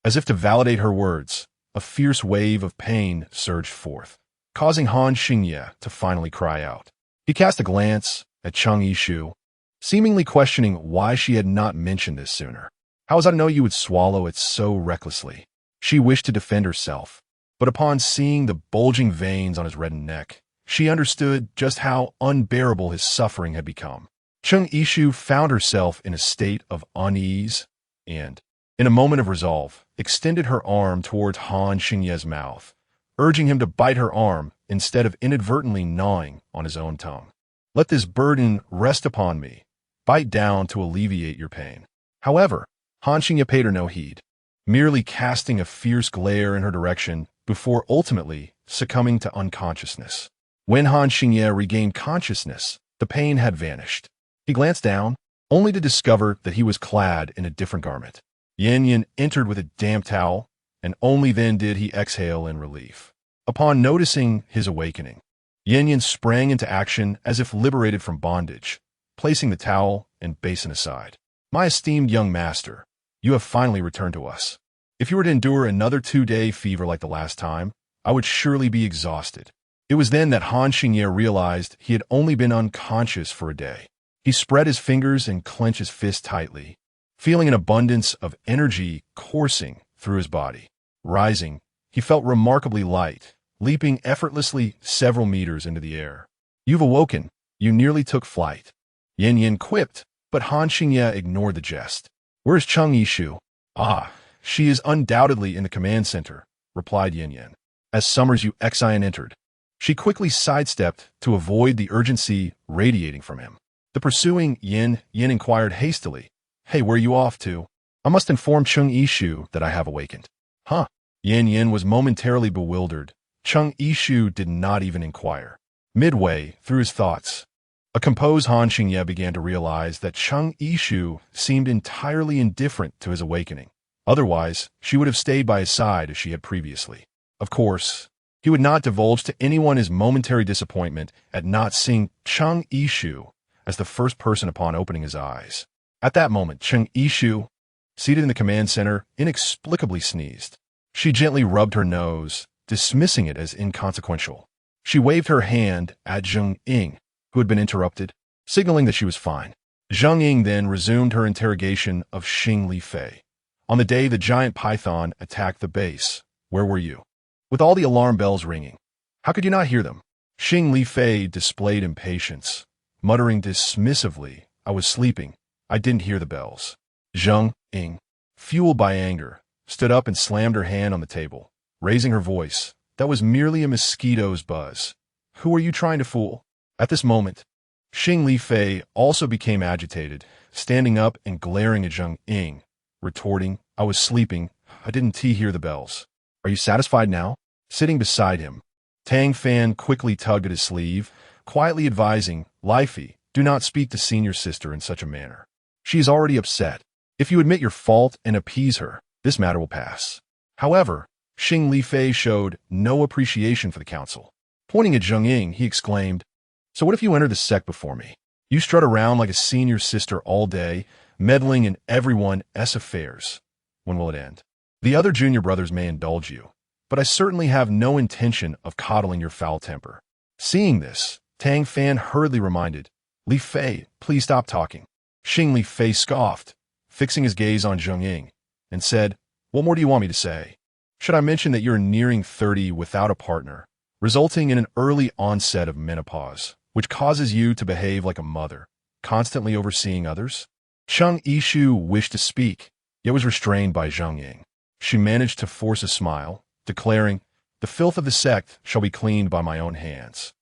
As if to validate her words, a fierce wave of pain surged forth, causing Han Xingye to finally cry out. He cast a glance at Cheng Yishu, seemingly questioning why she had not mentioned this sooner. How was I to know you would swallow it so recklessly? She wished to defend herself, but upon seeing the bulging veins on his reddened neck, she understood just how unbearable his suffering had become. Cheng Yishu found herself in a state of unease and, in a moment of resolve, extended her arm towards Han Xingye's mouth, urging him to bite her arm instead of inadvertently gnawing on his own tongue. Let this burden rest upon me. Bite down to alleviate your pain. However, Han Xingye paid her no heed, merely casting a fierce glare in her direction before ultimately succumbing to unconsciousness. When Han Xingye regained consciousness, the pain had vanished. He glanced down, only to discover that he was clad in a different garment. Yan Yan entered with a damp towel, and only then did he exhale in relief. Upon noticing his awakening, Yan Yan sprang into action as if liberated from bondage, placing the towel and basin aside. My esteemed young master, you have finally returned to us. If you were to endure another 2-day fever like the last time, I would surely be exhausted. It was then that Han Xingye realized he had only been unconscious for a day. He spread his fingers and clenched his fist tightly, feeling an abundance of energy coursing through his body. Rising, he felt remarkably light, leaping effortlessly several meters into the air. "You've awoken. You nearly took flight," Yin Yin quipped, but Han Xingye ignored the jest. "Where's Cheng Yishu?" "Ah, she is undoubtedly in the command center," replied Yin Yin, as Summers Yu Xian entered. She quickly sidestepped to avoid the urgency radiating from him. The pursuing Yin inquired hastily, "Hey, where are you off to?" "I must inform Cheng Yishu that I have awakened." "Huh?" Yin was momentarily bewildered. Cheng Yishu did not even inquire. Midway through his thoughts, a composed Han Xingye began to realize that Cheng Yishu seemed entirely indifferent to his awakening. Otherwise, she would have stayed by his side as she had previously. Of course, he would not divulge to anyone his momentary disappointment at not seeing Cheng Yishu as the first person upon opening his eyes. At that moment, Cheng Yishu, seated in the command center, inexplicably sneezed. She gently rubbed her nose, dismissing it as inconsequential. She waved her hand at Zheng Ying, who had been interrupted, signaling that she was fine. Zheng Ying then resumed her interrogation of Xing Li Fei. "On the day the giant python attacked the base, where were you? With all the alarm bells ringing, how could you not hear them?" Xing Li Fei displayed impatience, muttering dismissively, "I was sleeping. I didn't hear the bells." Zheng Ying, fueled by anger, stood up and slammed her hand on the table, raising her voice. "That was merely a mosquito's buzz. Who are you trying to fool?" At this moment, Xing Li Fei also became agitated, standing up and glaring at Zheng Ying, retorting, "I was sleeping. I didn't hear the bells. Are you satisfied now?" Sitting beside him, Tang Fan quickly tugged at his sleeve, quietly advising, "Li Fei, do not speak to senior sister in such a manner. She is already upset. If you admit your fault and appease her, this matter will pass." However, Xing Li Fei showed no appreciation for the counsel. Pointing at Zheng Ying, he exclaimed, "So what if you enter the sect before me? You strut around like a senior sister all day, meddling in everyone's affairs. When will it end? The other junior brothers may indulge you, but I certainly have no intention of coddling your foul temper." Seeing this, Tang Fan hurriedly reminded, "Li Fei, please stop talking." Xing Li Fei scoffed, fixing his gaze on Zheng Ying, and said, "What more do you want me to say? Should I mention that you're nearing 30 without a partner, resulting in an early onset of menopause, which causes you to behave like a mother, constantly overseeing others?" Cheng Yishu wished to speak, yet was restrained by Zheng Ying. She managed to force a smile, declaring, "The filth of the sect shall be cleaned by my own hands."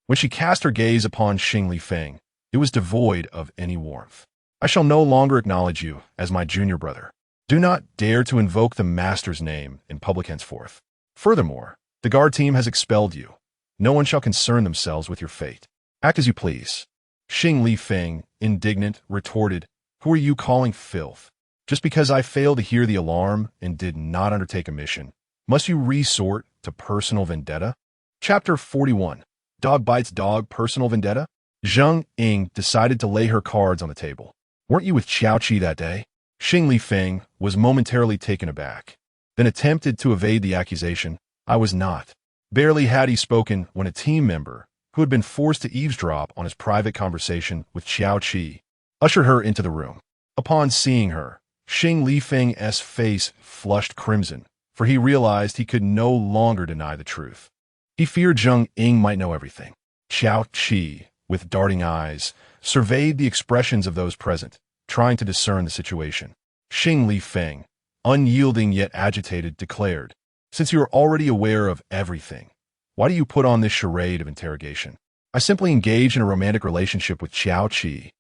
When she cast her gaze upon Xing Li Feng, it was devoid of any warmth. "I shall no longer acknowledge you as my junior brother. Do not dare to invoke the master's name in public henceforth. Furthermore, the guard team has expelled you. No one shall concern themselves with your fate. Act as you please." Xing Li Feng, indignant, retorted, "Who are you calling filth? Just because I failed to hear the alarm and did not undertake a mission, must you resort to personal vendetta?" Chapter 41. Dog Bites Dog Personal Vendetta? Zheng Ying decided to lay her cards on the table. "Weren't you with Xiao Qi that day?" Xing Li Feng was momentarily taken aback, then attempted to evade the accusation. "I was not." Barely had he spoken when a team member, who had been forced to eavesdrop on his private conversation with Xiao Qi, ushered her into the room. Upon seeing her, Xing Li Feng's face flushed crimson, for he realized he could no longer deny the truth. He feared Zheng Ying might know everything. Xiao Qi, with darting eyes, surveyed the expressions of those present, trying to discern the situation. Xing Li Feng, unyielding yet agitated, declared, "Since you are already aware of everything, why do you put on this charade of interrogation?" "I simply engaged in a romantic relationship with Xiao Qi.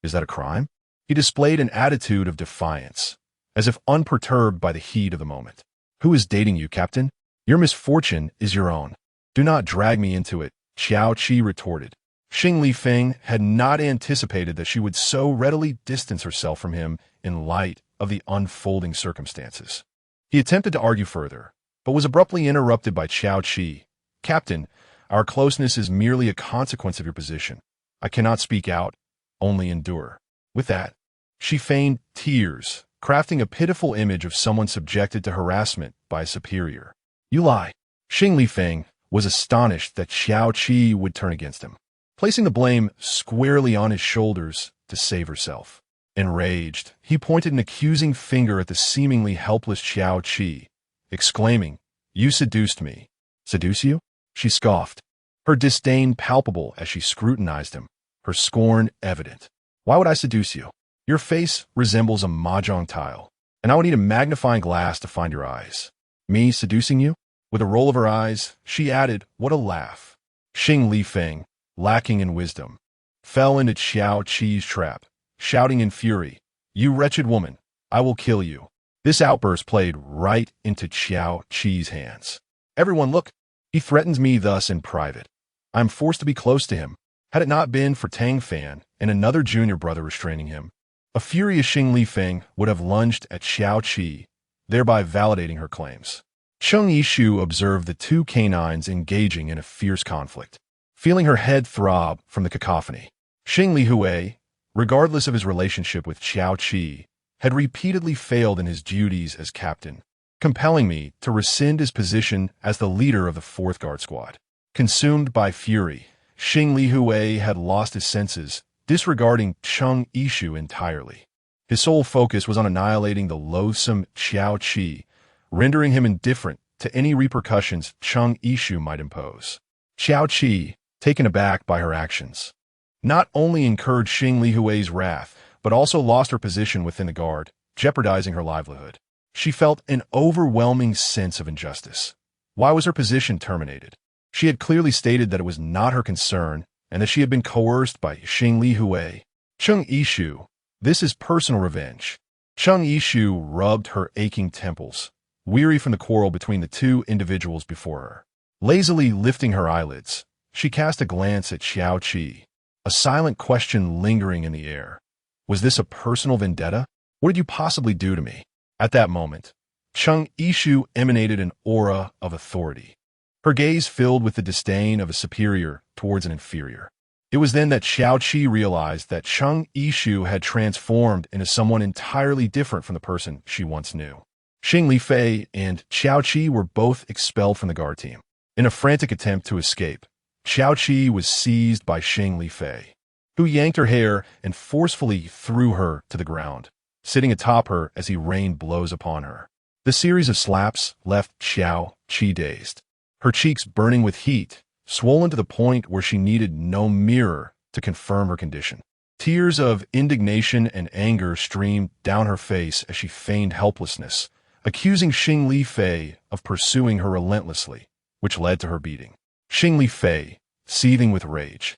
Is that a crime?" He displayed an attitude of defiance, as if unperturbed by the heat of the moment. "Who is dating you, Captain? Your misfortune is your own. Do not drag me into it," Xiao Qi retorted. Xing Li Feng had not anticipated that she would so readily distance herself from him in light of the unfolding circumstances. He attempted to argue further, but was abruptly interrupted by Xiao Qi. "Captain, our closeness is merely a consequence of your position. I cannot speak out, only endure." With that, she feigned tears, crafting a pitiful image of someone subjected to harassment by a superior. "You lie." Xing Li Feng, was astonished that Xiao Qi would turn against him, placing the blame squarely on his shoulders to save herself. Enraged, he pointed an accusing finger at the seemingly helpless Xiao Qi, exclaiming, "You seduced me." "Seduce you?" She scoffed, her disdain palpable as she scrutinized him, her scorn evident. "Why would I seduce you? Your face resembles a mahjong tile, and I would need a magnifying glass to find your eyes. Me seducing you?" With a roll of her eyes, she added, "What a laugh." Xing Lifeng, lacking in wisdom, fell into Xiao Qi's trap, shouting in fury, "You wretched woman, I will kill you." This outburst played right into Xiao Qi's hands. "Everyone look, he threatens me thus in private. I am forced to be close to him. Had it not been for Tang Fan and another junior brother restraining him, a furious Xing Lifeng would have lunged at Xiao Qi, thereby validating her claims." Cheng Yishu observed the two canines engaging in a fierce conflict, feeling her head throb from the cacophony. Xing Lihue, regardless of his relationship with Xiao Qi, had repeatedly failed in his duties as captain, compelling me to rescind his position as the leader of the 4th Guard Squad. Consumed by fury, Xing Lihue had lost his senses, disregarding Cheng Yishu entirely. His sole focus was on annihilating the loathsome Xiao Qi, rendering him indifferent to any repercussions Cheng Yishu might impose. Xiao Qi, taken aback by her actions, not only incurred Xing Lihue's wrath, but also lost her position within the guard, jeopardizing her livelihood. She felt an overwhelming sense of injustice. Why was her position terminated? She had clearly stated that it was not her concern and that she had been coerced by Xing Lihue. Cheng Yishu, this is personal revenge. Cheng Yishu rubbed her aching temples, weary from the quarrel between the two individuals before her. Lazily lifting her eyelids, she cast a glance at Xiao Qi, a silent question lingering in the air. Was this a personal vendetta? What did you possibly do to me? At that moment, Cheng Yishu emanated an aura of authority, her gaze filled with the disdain of a superior towards an inferior. It was then that Xiao Qi realized that Cheng Yishu had transformed into someone entirely different from the person she once knew. Xing Lifei and Xiao Qi were both expelled from the guard team. In a frantic attempt to escape, Xiao Qi was seized by Xing Lifei, who yanked her hair and forcefully threw her to the ground, sitting atop her as he rained blows upon her. The series of slaps left Xiao Qi dazed, her cheeks burning with heat, swollen to the point where she needed no mirror to confirm her condition. Tears of indignation and anger streamed down her face as she feigned helplessness, accusing Xing Lifei of pursuing her relentlessly, which led to her beating. Xing Lifei, seething with rage,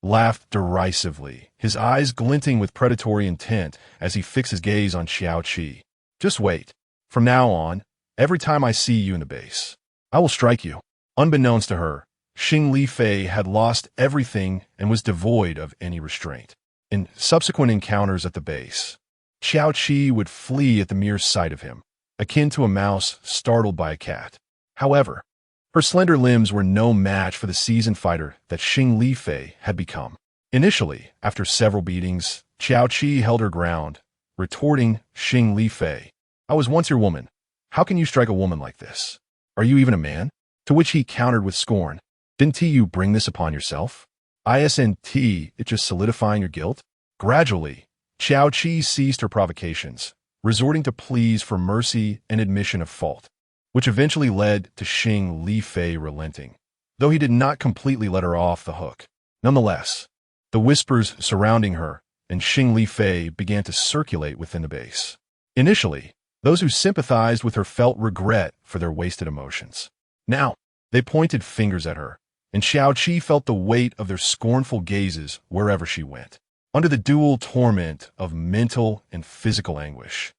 laughed derisively, his eyes glinting with predatory intent as he fixed his gaze on Xiao Qi. "Just wait. From now on, every time I see you in the base, I will strike you." Unbeknownst to her, Xing Lifei had lost everything and was devoid of any restraint. In subsequent encounters at the base, Xiao Qi would flee at the mere sight of him, akin to a mouse startled by a cat. However, her slender limbs were no match for the seasoned fighter that Xing Lifei had become. Initially, after several beatings, Xiao Qi held her ground, retorting Xing Lifei, "I was once your woman. How can you strike a woman like this? Are you even a man?" To which he countered with scorn, "Didn't you bring this upon yourself? Isn't it just solidifying your guilt?" Gradually, Xiao Qi ceased her provocations, resorting to pleas for mercy and admission of fault, which eventually led to Xing Lifei relenting, though he did not completely let her off the hook. Nonetheless, the whispers surrounding her and Xing Lifei began to circulate within the base. Initially, those who sympathized with her felt regret for their wasted emotions. Now, they pointed fingers at her, and Xiao Qi felt the weight of their scornful gazes wherever she went. Under the dual torment of mental and physical anguish,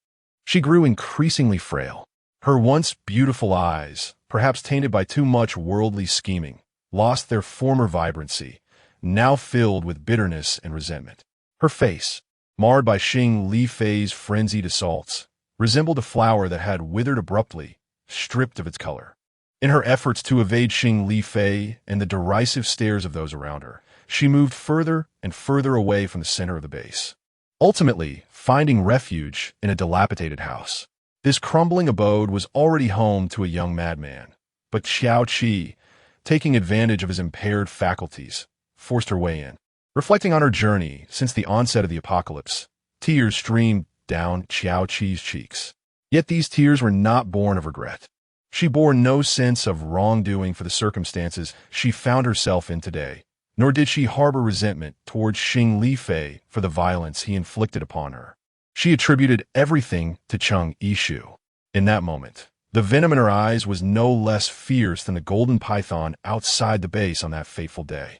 she grew increasingly frail. Her once beautiful eyes, perhaps tainted by too much worldly scheming, lost their former vibrancy, now filled with bitterness and resentment. Her face, marred by Xing Lifei's frenzied assaults, resembled a flower that had withered abruptly, stripped of its color. In her efforts to evade Xing Lifei and the derisive stares of those around her, she moved further and further away from the center of the base, ultimately finding refuge in a dilapidated house. This crumbling abode was already home to a young madman, but Xiao Qi, taking advantage of his impaired faculties, forced her way in. Reflecting on her journey since the onset of the apocalypse, tears streamed down Xiao Qi's cheeks. Yet these tears were not born of regret. She bore no sense of wrongdoing for the circumstances she found herself in today, nor did she harbor resentment towards Xing Lifei for the violence he inflicted upon her. She attributed everything to Cheng Yishu. In that moment, the venom in her eyes was no less fierce than the golden python outside the base on that fateful day.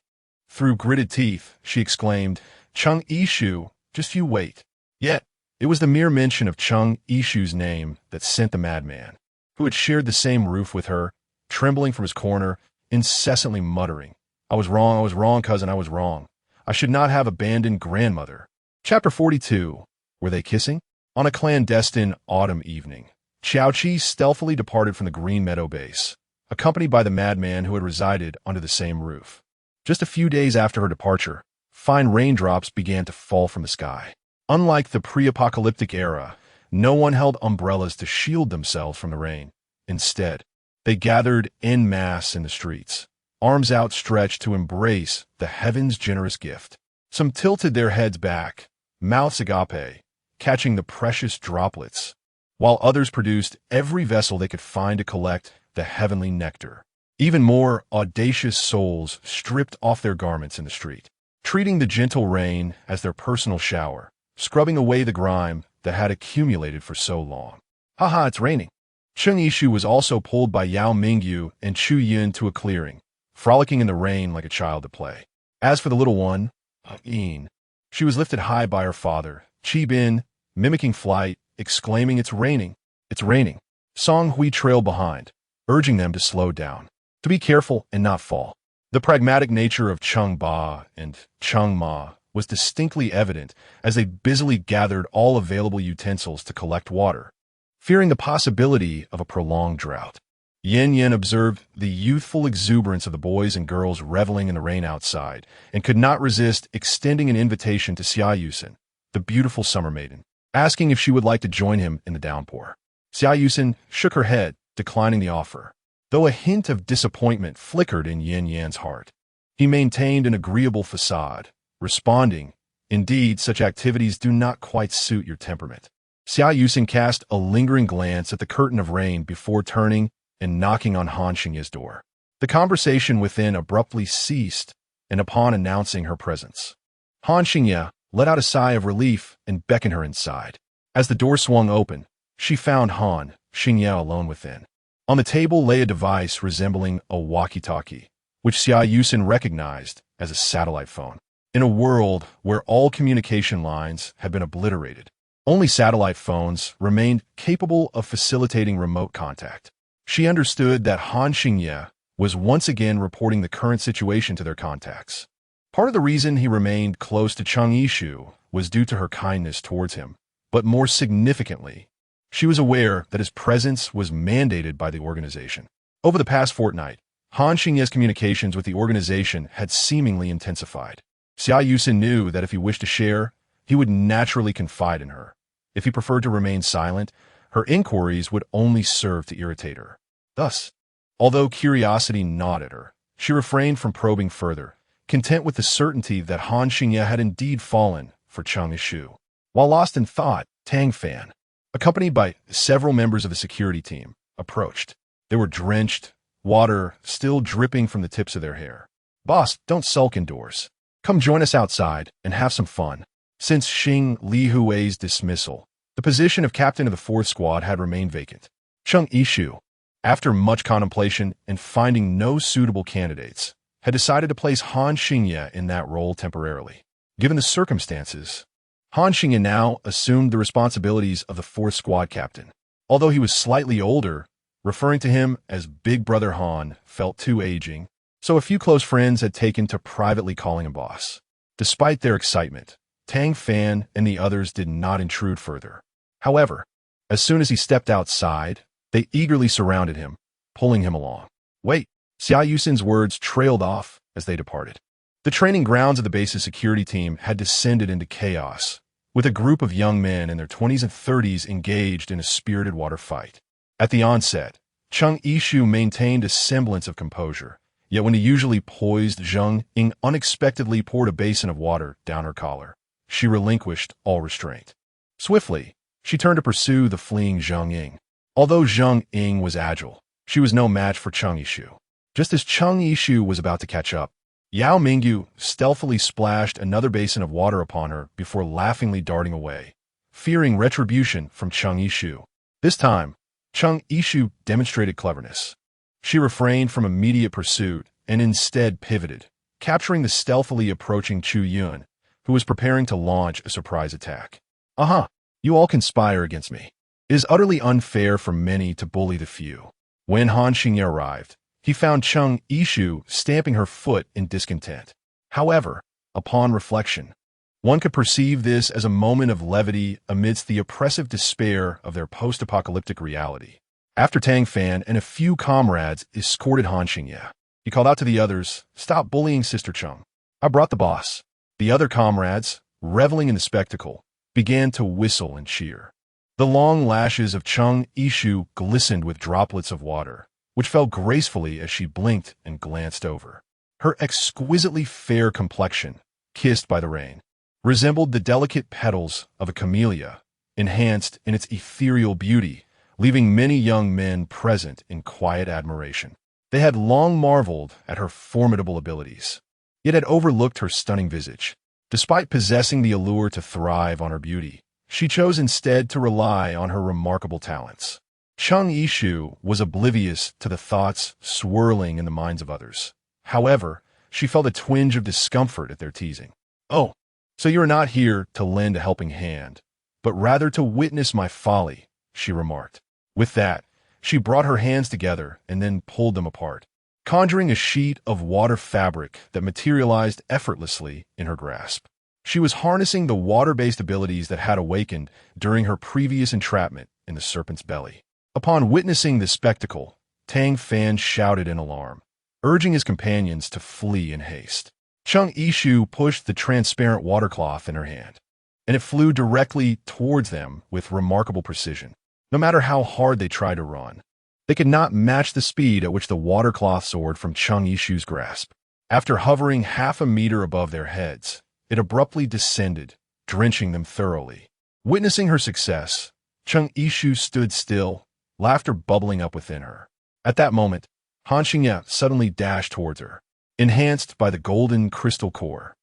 Through gritted teeth, she exclaimed, "Cheng Yishu, just you wait." Yet, it was the mere mention of Cheng Yishu's name that sent the madman, who had shared the same roof with her, trembling from his corner, incessantly muttering, I was wrong, cousin, I was wrong. I should not have abandoned grandmother." Chapter 42. Were they kissing? On a clandestine autumn evening, Xiao Qi stealthily departed from the Green Meadow base, accompanied by the madman who had resided under the same roof. Just a few days after her departure, fine raindrops began to fall from the sky. Unlike the pre-apocalyptic era, no one held umbrellas to shield themselves from the rain. Instead, they gathered en masse in the streets, arms outstretched to embrace the heaven's generous gift. Some tilted their heads back, mouths agape, catching the precious droplets, while others produced every vessel they could find to collect the heavenly nectar. Even more audacious souls stripped off their garments in the street, treating the gentle rain as their personal shower, scrubbing away the grime that had accumulated for so long. Haha, it's raining. Cheng Yishu was also pulled by Yao Mingyu and Chu Yin to a clearing, frolicking in the rain like a child at play. As for the little one, Yin, she was lifted high by her father, Qi Bin, mimicking flight, exclaiming, "It's raining, it's raining." Song Hui trailed behind, urging them to slow down, to be careful and not fall. The pragmatic nature of Cheng Ba and Cheng Ma was distinctly evident as they busily gathered all available utensils to collect water, fearing the possibility of a prolonged drought. Yin Yin observed the youthful exuberance of the boys and girls reveling in the rain outside and could not resist extending an invitation to Xia Yusen, the beautiful summer maiden, asking if she would like to join him in the downpour. Xia Yusen shook her head, declining the offer, though a hint of disappointment flickered in Yin Yan's heart. He maintained an agreeable facade, responding, "Indeed, such activities do not quite suit your temperament." Xia Yusen cast a lingering glance at the curtain of rain before turning and knocking on Han Xingye's door. The conversation within abruptly ceased, and upon announcing her presence, Han Xingye let out a sigh of relief and beckoned her inside. As the door swung open, she found Han Xingye alone within. On the table lay a device resembling a walkie-talkie, which Xia Yusen recognized as a satellite phone. In a world where all communication lines had been obliterated, only satellite phones remained capable of facilitating remote contact. She understood that Han Xingye was once again reporting the current situation to their contacts. Part of the reason he remained close to Cheng Yishu was due to her kindness towards him, but more significantly, she was aware that his presence was mandated by the organization. Over the past fortnight, Han Xingye's communications with the organization had seemingly intensified. Xia Yusen knew that if he wished to share, he would naturally confide in her. If he preferred to remain silent, her inquiries would only serve to irritate her. Thus, although curiosity gnawed at her, she refrained from probing further, content with the certainty that Han Xingye had indeed fallen for Cheng Yishu. While lost in thought, Tang Fan, accompanied by several members of the security team, approached. They were drenched, water still dripping from the tips of their hair. "Boss, don't sulk indoors. Come join us outside and have some fun." Since Xing Li Hui's dismissal, the position of captain of the 4th Squad had remained vacant. Cheng Yishu, after much contemplation and finding no suitable candidates, had decided to place Han Xingye in that role temporarily. Given the circumstances, Han Xingye now assumed the responsibilities of the 4th Squad captain. Although he was slightly older, referring to him as Big Brother Han felt too aging, so a few close friends had taken to privately calling him boss. Despite their excitement, Tang Fan and the others did not intrude further. However, as soon as he stepped outside, they eagerly surrounded him, pulling him along. "Wait!" Xia Yusen's words trailed off as they departed. The training grounds of the base's security team had descended into chaos, with a group of young men in their 20s and 30s engaged in a spirited water fight. At the onset, Cheng Yishu maintained a semblance of composure, Yet when the usually poised Zheng Ying unexpectedly poured a basin of water down her collar, she relinquished all restraint. Swiftly, she turned to pursue the fleeing Zheng Ying. Although Zheng Ying was agile, she was no match for Cheng Yishu. Just as Cheng Yishu was about to catch up, Yao Mingyu stealthily splashed another basin of water upon her before laughingly darting away, fearing retribution from Cheng Yishu. This time, Cheng Yishu demonstrated cleverness. She refrained from immediate pursuit and instead pivoted, capturing the stealthily approaching Chu Yun, who was preparing to launch a surprise attack. "Aha! You all conspire against me. It is utterly unfair for many to bully the few." When Han Xingye arrived, he found Cheng Yishu stamping her foot in discontent. However, upon reflection, one could perceive this as a moment of levity amidst the oppressive despair of their post-apocalyptic reality. After Tang Fan and a few comrades escorted Han Xingye, he called out to the others, "Stop bullying Sister Cheng. I brought the boss." The other comrades, reveling in the spectacle, began to whistle and cheer. The long lashes of Cheng Yishu glistened with droplets of water, which fell gracefully as she blinked and glanced over. Her exquisitely fair complexion, kissed by the rain, resembled the delicate petals of a camellia, enhanced in its ethereal beauty, leaving many young men present in quiet admiration. They had long marveled at her formidable abilities, yet had overlooked her stunning visage. Despite possessing the allure to thrive on her beauty, she chose instead to rely on her remarkable talents. Cheng Yishu was oblivious to the thoughts swirling in the minds of others. However, she felt a twinge of discomfort at their teasing. "Oh, so you are not here to lend a helping hand, but rather to witness my folly," she remarked. With that, she brought her hands together and then pulled them apart, conjuring a sheet of water fabric that materialized effortlessly in her grasp. She was harnessing the water-based abilities that had awakened during her previous entrapment in the serpent's belly. Upon witnessing this spectacle, Tang Fan shouted in alarm, urging his companions to flee in haste. Cheng Yishu pushed the transparent water cloth in her hand, and it flew directly towards them with remarkable precision. No matter how hard they tried to run, they could not match the speed at which the water cloth soared from Cheng Yishu's grasp. After hovering half a meter above their heads, it abruptly descended, drenching them thoroughly. Witnessing her success, Cheng Yishu stood still, laughter bubbling up within her. At that moment, Han Xingye suddenly dashed towards her, enhanced by the golden crystal core.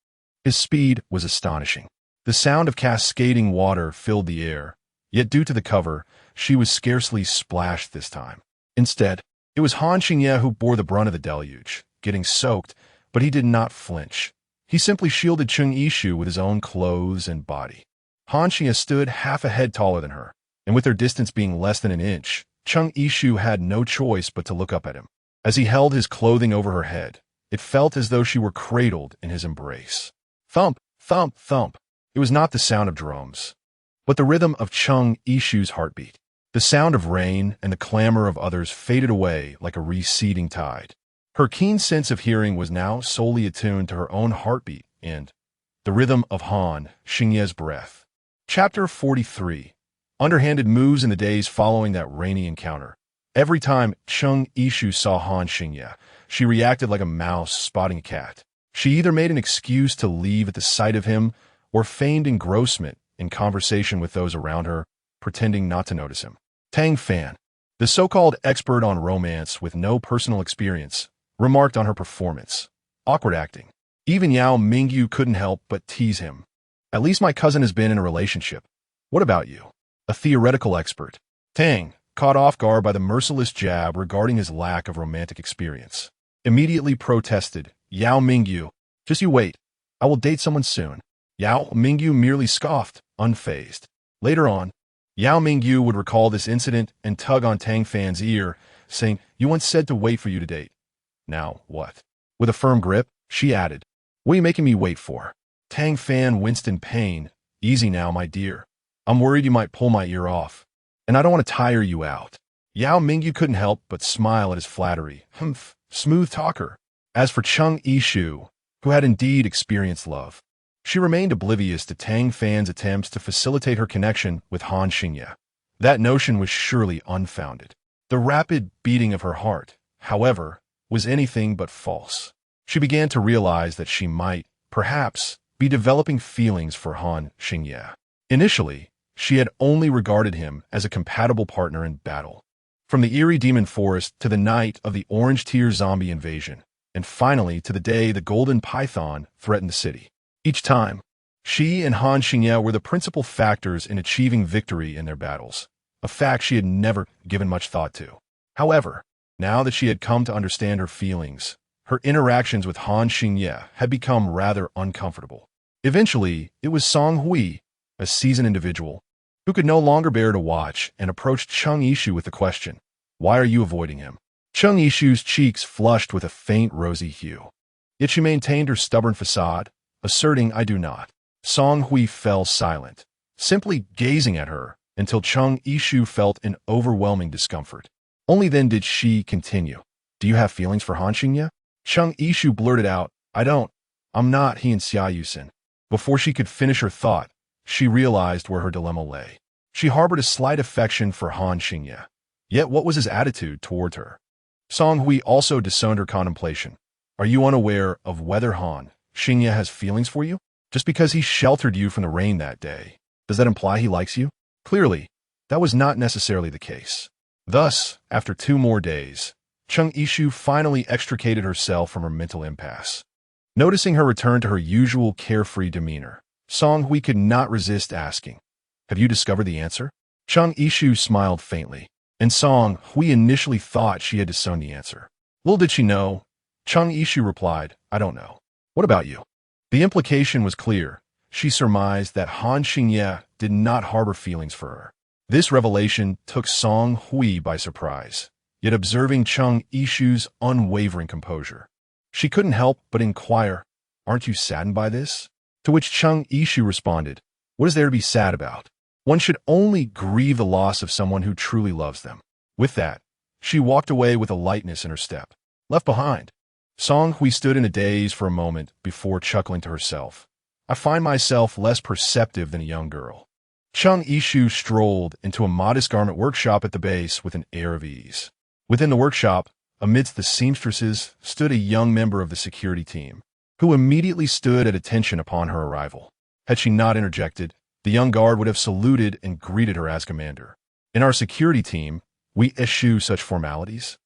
His speed was astonishing. The sound of cascading water filled the air, yet due to the cover, she was scarcely splashed this time. Instead, it was Han Xingye who bore the brunt of the deluge, getting soaked, but he did not flinch. He simply shielded Cheng Yishu with his own clothes and body. Han Xingye stood half a head taller than her, and with their distance being less than an inch, Cheng Yishu had no choice but to look up at him. As he held his clothing over her head, it felt as though she were cradled in his embrace. Thump, thump, thump. It was not the sound of drums, but the rhythm of Cheng Yishu's heartbeat. The sound of rain and the clamor of others faded away like a receding tide. Her keen sense of hearing was now solely attuned to her own heartbeat and the rhythm of Han Xingye's breath. Chapter 43. Underhanded moves in the days following that rainy encounter. Every time Cheng Yishu saw Han Xingye, she reacted like a mouse spotting a cat. She either made an excuse to leave at the sight of him or feigned engrossment in conversation with those around her, pretending not to notice him. Tang Fan, the so-called expert on romance with no personal experience, remarked on her performance. Awkward acting. Even Yao Mingyu couldn't help but tease him. "At least my cousin has been in a relationship. What about you?" A theoretical expert. Tang, caught off guard by the merciless jab regarding his lack of romantic experience, immediately protested. "Yao Mingyu, just you wait. I will date someone soon." Yao Mingyu merely scoffed, unfazed. Later on, Yao Mingyu would recall this incident and tug on Tang Fan's ear, saying, "You once said to wait for you to date. Now what?" With a firm grip, she added, "What are you making me wait for?" Tang Fan winced in pain. "Easy now, my dear. I'm worried you might pull my ear off, and I don't want to tire you out." Yao Mingyu couldn't help but smile at his flattery. Humph, smooth talker. As for Cheng Yishu, who had indeed experienced love, she remained oblivious to Tang Fan's attempts to facilitate her connection with Han Xingye. That notion was surely unfounded. The rapid beating of her heart, however, was anything but false. She began to realize that she might, perhaps, be developing feelings for Han Xingye. Initially, she had only regarded him as a compatible partner in battle. From the eerie demon forest to the night of the orange tier zombie invasion, and finally to the day the golden python threatened the city. Each time, she and Han Xingye were the principal factors in achieving victory in their battles, a fact she had never given much thought to. However, now that she had come to understand her feelings, her interactions with Han Xingye had become rather uncomfortable. Eventually, it was Song Hui, a seasoned individual, who could no longer bear to watch and approached Cheng Yishu with the question, "Why are you avoiding him?" Cheng Yishu's cheeks flushed with a faint rosy hue. Yet she maintained her stubborn facade, asserting, "I do not." Song Hui fell silent, simply gazing at her until Cheng Yishu felt an overwhelming discomfort. Only then did she continue, "Do you have feelings for Han Xingye?" Cheng Yishu blurted out, "I don't. I'm not he and Xia Yusin." Before she could finish her thought, she realized where her dilemma lay. She harbored a slight affection for Han Xingye. Yet what was his attitude toward her? Song Hui also discerned her contemplation. "Are you unaware of whether Han Xingye has feelings for you? Just because he sheltered you from the rain that day, does that imply he likes you?" Clearly, that was not necessarily the case. Thus, after 2 more days, Cheng Yishu finally extricated herself from her mental impasse. Noticing her return to her usual carefree demeanor, Song Hui could not resist asking, "Have you discovered the answer?" Cheng Yishu smiled faintly, and Song Hui initially thought she had discerned the answer. Little did she know, Cheng Yishu replied, "I don't know. What about you?" The implication was clear. She surmised that Han Xingye did not harbor feelings for her. This revelation took Song Hui by surprise, yet observing Cheng Yishu's unwavering composure, she couldn't help but inquire, "Aren't you saddened by this?" To which Cheng Yishu responded, "What is there to be sad about? One should only grieve the loss of someone who truly loves them." With that, she walked away with a lightness in her step. Left behind, Song Hui stood in a daze for a moment before chuckling to herself. "I find myself less perceptive than a young girl." Cheng Yishu strolled into a modest garment workshop at the base with an air of ease. Within the workshop, amidst the seamstresses, stood a young member of the security team, who immediately stood at attention upon her arrival. Had she not interjected, the young guard would have saluted and greeted her as commander. "In our security team, we eschew such formalities.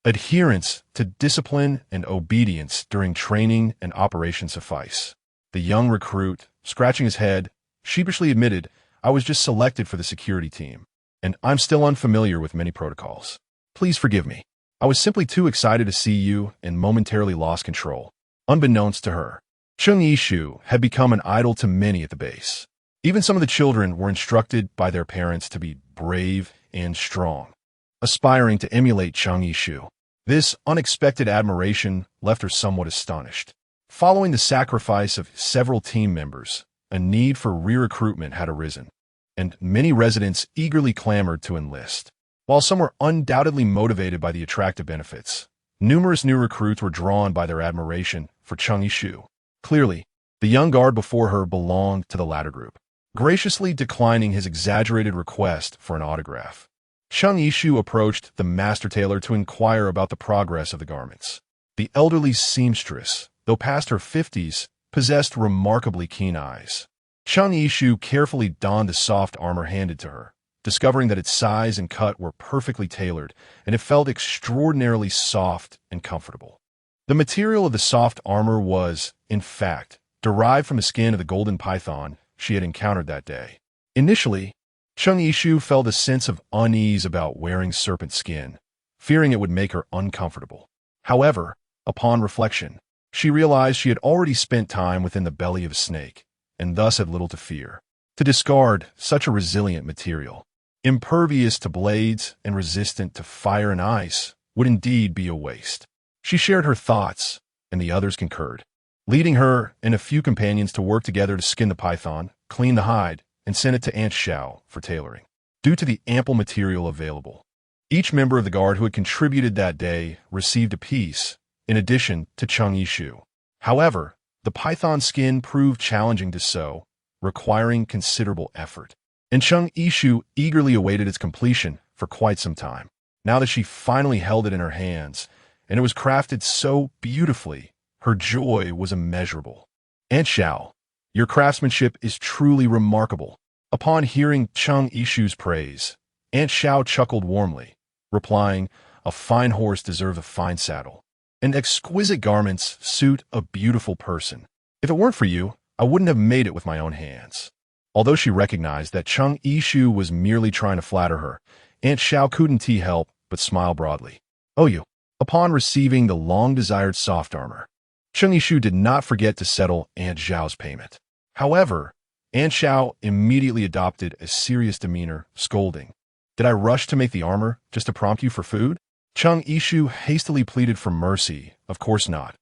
Adherence to discipline and obedience during training and operation suffice." The young recruit, scratching his head, sheepishly admitted, "I was just selected for the security team, and I'm still unfamiliar with many protocols. Please forgive me. I was simply too excited to see you and momentarily lost control." Unbeknownst to her, Cheng Yishu had become an idol to many at the base. Even some of the children were instructed by their parents to be brave and strong, aspiring to emulate Cheng Yishu. This unexpected admiration left her somewhat astonished. Following the sacrifice of several team members, a need for re-recruitment had arisen, and many residents eagerly clamored to enlist. While some were undoubtedly motivated by the attractive benefits, numerous new recruits were drawn by their admiration for Cheng Yishu. Clearly, the young guard before her belonged to the latter group, graciously declining his exaggerated request for an autograph. Cheng Yishu approached the master tailor to inquire about the progress of the garments. The elderly seamstress, though past her 50s, possessed remarkably keen eyes. Cheng Yishu carefully donned the soft armor handed to her, discovering that its size and cut were perfectly tailored, and it felt extraordinarily soft and comfortable. The material of the soft armor was, in fact, derived from the skin of the golden python she had encountered that day. Initially, Cheng Yishu felt a sense of unease about wearing serpent skin, fearing it would make her uncomfortable. However, upon reflection, she realized she had already spent time within the belly of a snake, and thus had little to fear. To discard such a resilient material, impervious to blades and resistant to fire and ice, would indeed be a waste. She shared her thoughts, and the others concurred, leading her and a few companions to work together to skin the python, clean the hide, and send it to Aunt Xiao for tailoring. Due to the ample material available, each member of the guard who had contributed that day received a piece, in addition to Cheng Yishu. However, the python skin proved challenging to sew, requiring considerable effort, and Cheng Yishu eagerly awaited its completion for quite some time. Now that she finally held it in her hands, and it was crafted so beautifully, her joy was immeasurable. "Aunt Xiao, your craftsmanship is truly remarkable." Upon hearing Cheng Yishu's praise, Aunt Xiao chuckled warmly, replying, "A fine horse deserves a fine saddle. And exquisite garments suit a beautiful person. If it weren't for you, I wouldn't have made it with my own hands." Although she recognized that Cheng Yishu was merely trying to flatter her, Aunt Xiao couldn't help but smile broadly. "Oh, you." Upon receiving the long-desired soft armor, Cheng Yishu did not forget to settle Aunt Xiao's payment. However, Aunt Xiao immediately adopted a serious demeanor, scolding, "Did I rush to make the armor just to prompt you for food?" Cheng Yishu hastily pleaded for mercy. "Of course not.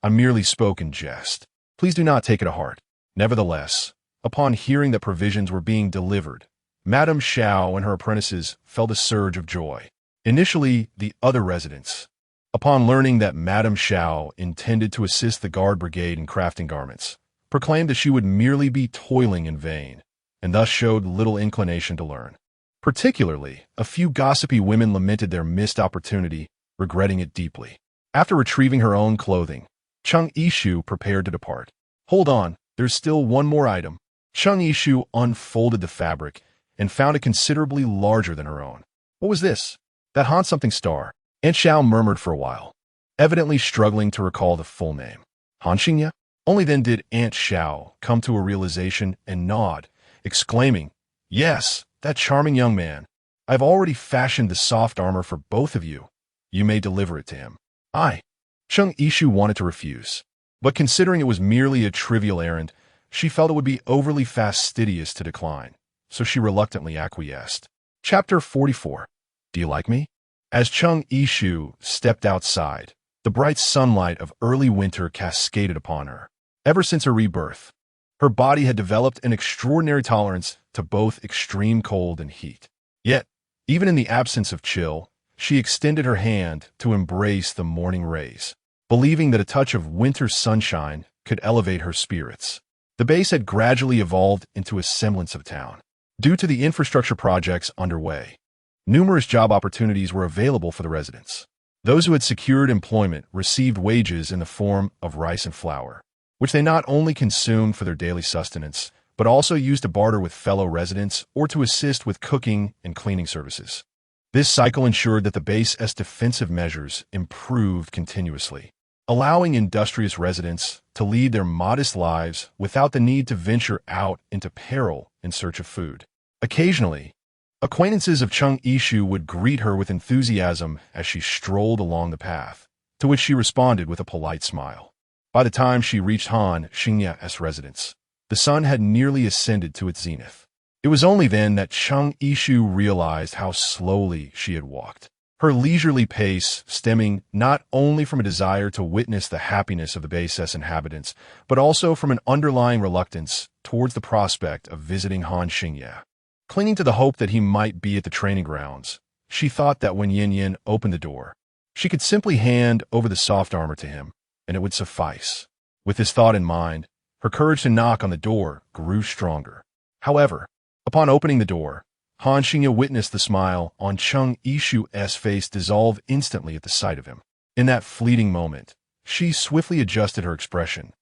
I merely spoke in jest. Please do not take it to heart." Nevertheless, upon hearing that provisions were being delivered, Madame Xiao and her apprentices felt a surge of joy. Initially, the other residents, upon learning that Madame Xiao intended to assist the guard brigade in crafting garments, proclaimed that she would merely be toiling in vain, and thus showed little inclination to learn. Particularly, a few gossipy women lamented their missed opportunity, regretting it deeply. After retrieving her own clothing, Cheng Yishu prepared to depart. "Hold on, there's still one more item." Cheng Yishu unfolded the fabric and found it considerably larger than her own. "What was this? That Han something star." Aunt Xiao murmured for a while, evidently struggling to recall the full name. "Han Xingya?" Only then did Aunt Xiao come to a realization and nod, exclaiming, "Yes, that charming young man. I've already fashioned the soft armor for both of you. You may deliver it to him." Cheng Yishu wanted to refuse, but considering it was merely a trivial errand, she felt it would be overly fastidious to decline, so she reluctantly acquiesced. Chapter 44. Do you like me? As Cheng Yishu stepped outside, the bright sunlight of early winter cascaded upon her. Ever since her rebirth, her body had developed an extraordinary tolerance to both extreme cold and heat. Yet, even in the absence of chill, she extended her hand to embrace the morning rays, believing that a touch of winter sunshine could elevate her spirits. The base had gradually evolved into a semblance of town. Due to the infrastructure projects underway, numerous job opportunities were available for the residents. Those who had secured employment received wages in the form of rice and flour, which they not only consumed for their daily sustenance, but also used to barter with fellow residents or to assist with cooking and cleaning services. This cycle ensured that the base's defensive measures improved continuously, allowing industrious residents to lead their modest lives without the need to venture out into peril in search of food. Occasionally, acquaintances of Cheng Yishu would greet her with enthusiasm as she strolled along the path, to which she responded with a polite smile. By the time she reached Han Xingya's residence, the sun had nearly ascended to its zenith. It was only then that Cheng Yishu realized how slowly she had walked. Her leisurely pace stemming not only from a desire to witness the happiness of the base's inhabitants, but also from an underlying reluctance towards the prospect of visiting Han Xingya. Clinging to the hope that he might be at the training grounds, she thought that when Yin Yin opened the door, she could simply hand over the soft armor to him, and it would suffice. With this thought in mind, her courage to knock on the door grew stronger. However, upon opening the door, Han Xingya witnessed the smile on Cheng Yishu's face dissolve instantly at the sight of him. In that fleeting moment, she swiftly adjusted her expression,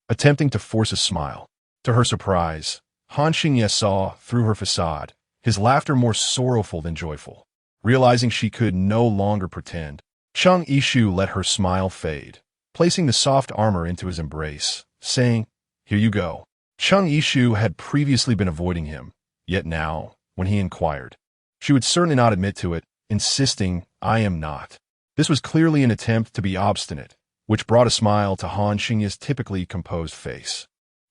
attempting to force a smile. To her surprise, Han Xingya saw, through her facade, his laughter more sorrowful than joyful. Realizing she could no longer pretend, Cheng Yishu let her smile fade, placing the soft armor into his embrace, saying, "Here you go." Cheng Yishu had previously been avoiding him, yet now, when he inquired, she would certainly not admit to it, insisting, "I am not." This was clearly an attempt to be obstinate, which brought a smile to Han Xingya's typically composed face.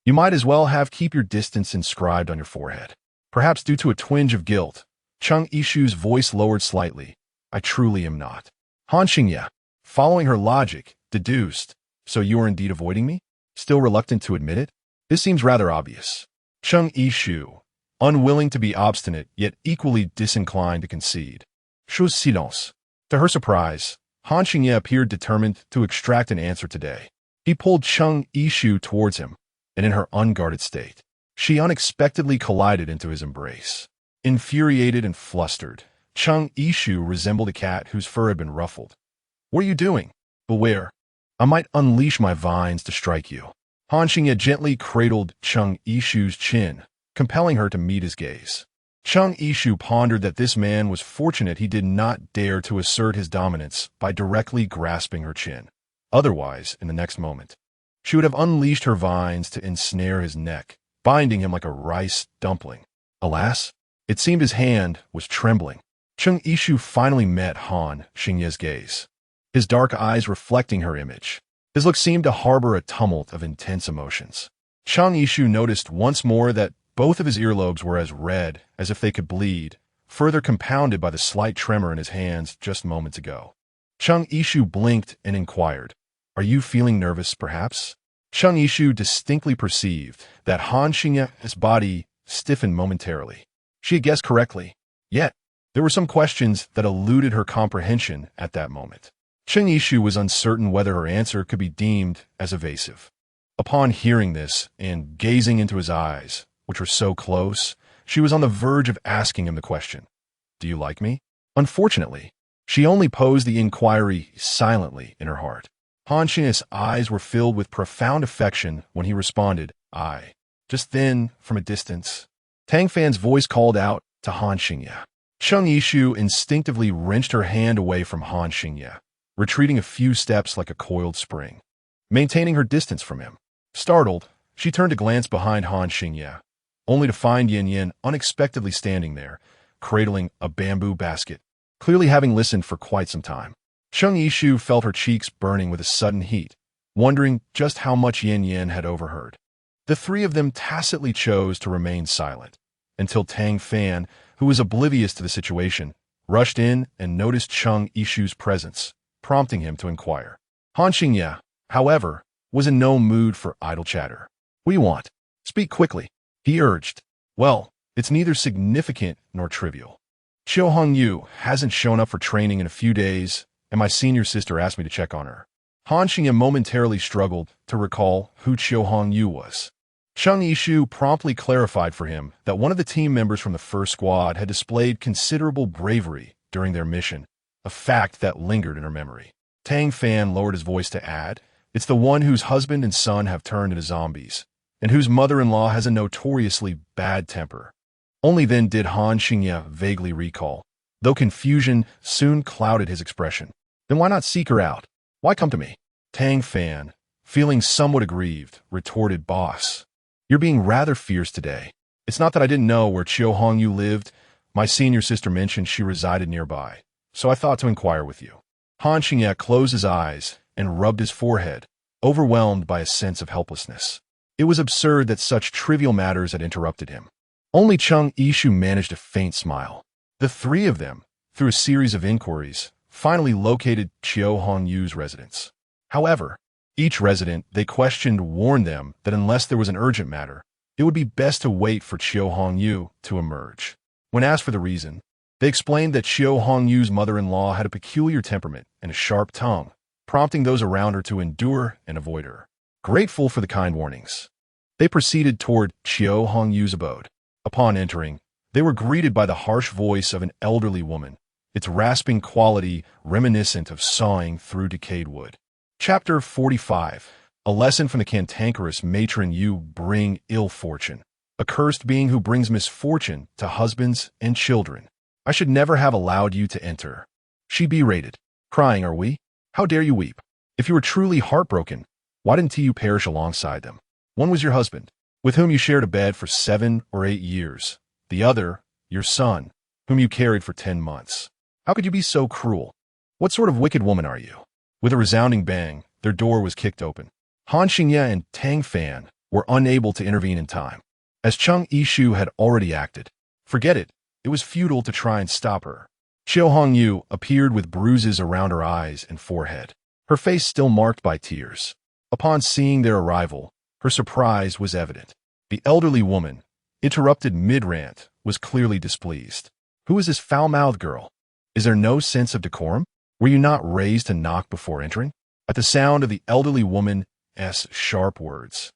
You might as well have "keep your distance" inscribed on your forehead. Perhaps due to a twinge of guilt, Cheng Yishu's voice lowered slightly. "I truly am not." Han Xingya, following her logic, deduced, "So you are indeed avoiding me?" Still reluctant to admit it? This seems rather obvious. Cheng Yishu, unwilling to be obstinate yet equally disinclined to concede, chose silence. To her surprise, Han Xingya appeared determined to extract an answer today. He pulled Cheng Yishu towards him, and in her unguarded state, she unexpectedly collided into his embrace. Infuriated and flustered, Cheng Yishu resembled a cat whose fur had been ruffled. "What are you doing?" Beware. I might unleash my vines to strike you. Han Xingye gently cradled Cheng Yishu's chin, compelling her to meet his gaze. Cheng Yishu pondered that this man was fortunate he did not dare to assert his dominance by directly grasping her chin. Otherwise, in the next moment, she would have unleashed her vines to ensnare his neck, binding him like a rice dumpling. Alas, it seemed his hand was trembling. Cheng Yishu finally met Han Xingye's gaze, his dark eyes reflecting her image. His look seemed to harbor a tumult of intense emotions. Cheng Yishu noticed once more that both of his earlobes were as red as if they could bleed, further compounded by the slight tremor in his hands just moments ago. Cheng Yishu blinked and inquired, "Are you feeling nervous, perhaps?" Cheng Yishu distinctly perceived that Han Xingye's body stiffened momentarily. She had guessed correctly, yet there were some questions that eluded her comprehension at that moment. Cheng Yishu was uncertain whether her answer could be deemed as evasive. Upon hearing this and gazing into his eyes, which were so close, she was on the verge of asking him the question, "Do you like me?" Unfortunately, she only posed the inquiry silently in her heart. Han Xingye's eyes were filled with profound affection when he responded, "I." Just then, from a distance, Tang Fan's voice called out to Han Xingye. Cheng Yishu instinctively wrenched her hand away from Han Xingye, retreating a few steps like a coiled spring, maintaining her distance from him. Startled, she turned to glance behind Han Xingye, only to find Yin Yin unexpectedly standing there, cradling a bamboo basket, clearly having listened for quite some time. Cheng Yishu felt her cheeks burning with a sudden heat, wondering just how much Yin Yin had overheard. The three of them tacitly chose to remain silent, until Tang Fan, who was oblivious to the situation, rushed in and noticed Cheng Yishu's presence, prompting him to inquire. Han Xingye, however, was in no mood for idle chatter. "What do you want? Speak quickly," he urged. "Well, it's neither significant nor trivial. Qiu Hongyu hasn't shown up for training in a few days, and my senior sister asked me to check on her." Han Xingye momentarily struggled to recall who Qiu Hongyu was. Cheng Yishu promptly clarified for him that one of the team members from the first squad had displayed considerable bravery during their mission, a fact that lingered in her memory. Tang Fan lowered his voice to add, "It's the one whose husband and son have turned into zombies, and whose mother-in-law has a notoriously bad temper." Only then did Han Xingye vaguely recall, though confusion soon clouded his expression. "Then why not seek her out? Why come to me?" Tang Fan, feeling somewhat aggrieved, retorted, "Boss, you're being rather fierce today. It's not that I didn't know where Qiu Hongyu lived. My senior sister mentioned she resided nearby, so I thought to inquire with you." Han Xingye closed his eyes and rubbed his forehead, overwhelmed by a sense of helplessness. It was absurd that such trivial matters had interrupted him. Only Cheng Yishu managed a faint smile. The three of them, through a series of inquiries, finally located Qiu Hongyu's residence. However, each resident they questioned warned them that unless there was an urgent matter, it would be best to wait for Qiu Hongyu to emerge. When asked for the reason, they explained that Qiu Hongyu's mother-in-law had a peculiar temperament and a sharp tongue, prompting those around her to endure and avoid her. Grateful for the kind warnings, they proceeded toward Qiu Hongyu's abode. Upon entering, they were greeted by the harsh voice of an elderly woman, its rasping quality reminiscent of sawing through decayed wood. Chapter 45. A lesson from the cantankerous matron. "You bring ill fortune, a cursed being who brings misfortune to husbands and children. I should never have allowed you to enter." She berated. "Crying, are we? How dare you weep? If you were truly heartbroken, why didn't you perish alongside them? One was your husband, with whom you shared a bed for 7 or 8 years. The other, your son, whom you carried for 10 months. How could you be so cruel? What sort of wicked woman are you?" With a resounding bang, their door was kicked open. Han Xingye and Tang Fan were unable to intervene in time, as Cheng Yishu had already acted. Forget it. It was futile to try and stop her. Qiu Hongyu appeared with bruises around her eyes and forehead, her face still marked by tears. Upon seeing their arrival, her surprise was evident. The elderly woman, interrupted mid-rant, was clearly displeased. "Who is this foul-mouthed girl? Is there no sense of decorum? Were you not raised to knock before entering?" At the sound of the elderly woman's sharp words,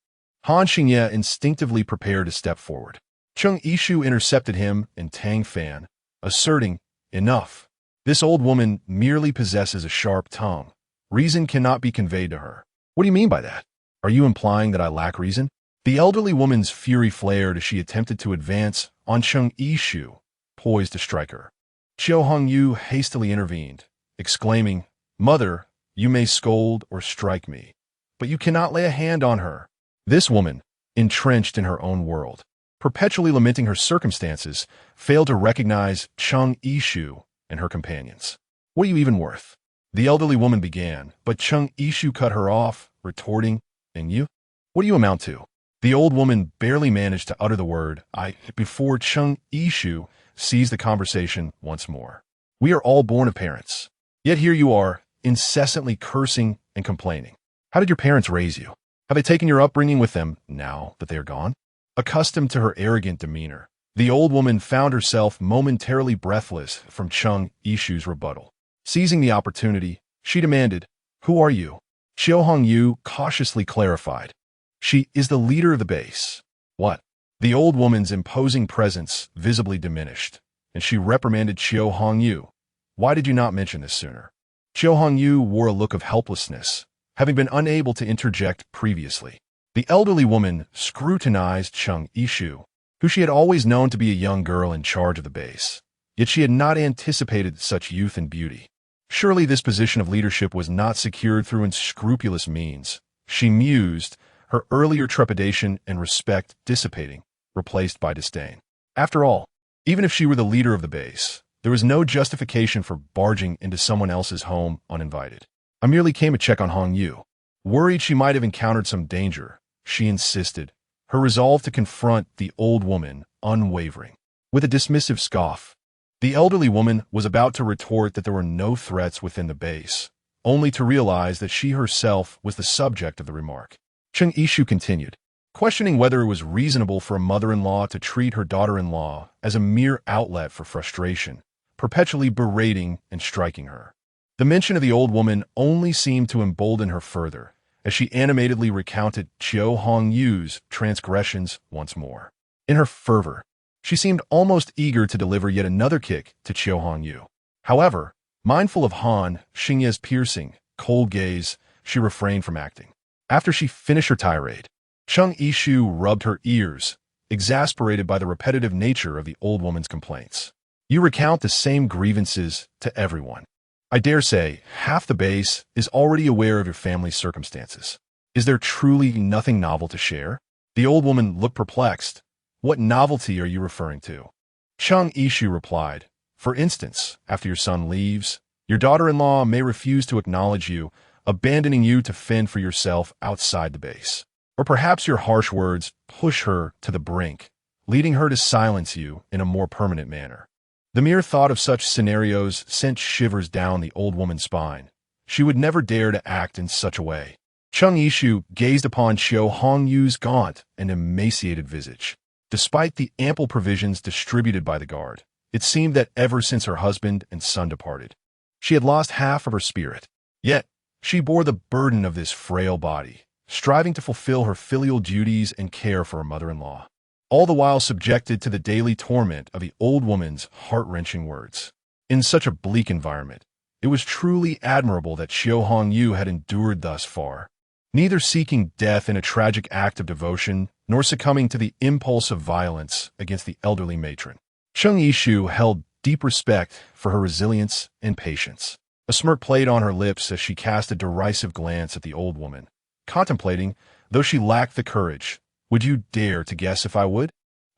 Han Xingye instinctively prepared to step forward. Cheng Yishu intercepted him and Tang Fan, asserting, "Enough. This old woman merely possesses a sharp tongue, Reason cannot be conveyed to her. What do you mean by that? Are you implying that I lack reason? The elderly woman's fury flared as she attempted to advance on Cheng Yishu, poised to strike her. Qiu Hongyu hastily intervened, exclaiming, "Mother, you may scold or strike me, but you cannot lay a hand on her." This woman, entrenched in her own world, perpetually lamenting her circumstances, failed to recognize Cheng Yishu and her companions. "What are you even worth?" The elderly woman began, but Cheng Yishu cut her off, retorting, "And you? What do you amount to?" The old woman barely managed to utter the word "I" before Cheng Yishu seized the conversation once more. "We are all born of parents. Yet here you are, incessantly cursing and complaining. How did your parents raise you? Have they taken your upbringing with them now that they are gone?" Accustomed to her arrogant demeanor, the old woman found herself momentarily breathless from Cheng Yishu's rebuttal. Seizing the opportunity, she demanded, "Who are you?" Qiu Hongyu cautiously clarified, "She is the leader of the base." "What?" The old woman's imposing presence visibly diminished, and she reprimanded Qiu Hongyu. "Why did you not mention this sooner?" Qiu Hongyu wore a look of helplessness, having been unable to interject previously. The elderly woman scrutinized Cheng Yishu, who she had always known to be a young girl in charge of the base, yet she had not anticipated such youth and beauty. Surely this position of leadership was not secured through unscrupulous means, she mused, her earlier trepidation and respect dissipating, replaced by disdain. After all, even if she were the leader of the base, there was no justification for barging into someone else's home uninvited. "I merely came to check on Hongyu." Worried she might have encountered some danger, she insisted, her resolve to confront the old woman unwavering. With a dismissive scoff, the elderly woman was about to retort that there were no threats within the base, only to realize that she herself was the subject of the remark. Cheng Yishu continued, questioning whether it was reasonable for a mother-in-law to treat her daughter-in-law as a mere outlet for frustration, perpetually berating and striking her. The mention of the old woman only seemed to embolden her further, as she animatedly recounted Qiu Hongyu's transgressions once more. In her fervor, she seemed almost eager to deliver yet another kick to Qiu Hongyu. However, mindful of Han Xingye's piercing, cold gaze, she refrained from acting. After she finished her tirade, Cheng Yishu rubbed her ears, exasperated by the repetitive nature of the old woman's complaints. "You recount the same grievances to everyone. I dare say half the base is already aware of your family's circumstances. Is there truly nothing novel to share?" The old woman looked perplexed. "What novelty are you referring to?" Cheng Yishu replied, "For instance, after your son leaves, your daughter-in-law may refuse to acknowledge you, abandoning you to fend for yourself outside the base. Or perhaps your harsh words push her to the brink, leading her to silence you in a more permanent manner." The mere thought of such scenarios sent shivers down the old woman's spine. She would never dare to act in such a way. Cheng Yishu gazed upon Qiu Hongyu's gaunt and emaciated visage. Despite the ample provisions distributed by the guard, it seemed that ever since her husband and son departed, she had lost half of her spirit. Yet, she bore the burden of this frail body, striving to fulfill her filial duties and care for her mother-in-law, all the while subjected to the daily torment of the old woman's heart-wrenching words. In such a bleak environment, it was truly admirable that Qiu Hongyu had endured thus far, neither seeking death in a tragic act of devotion, nor succumbing to the impulse of violence against the elderly matron. Cheng Yishu held deep respect for her resilience and patience. A smirk played on her lips as she cast a derisive glance at the old woman, contemplating, though she lacked the courage, "Would you dare to guess if I would?"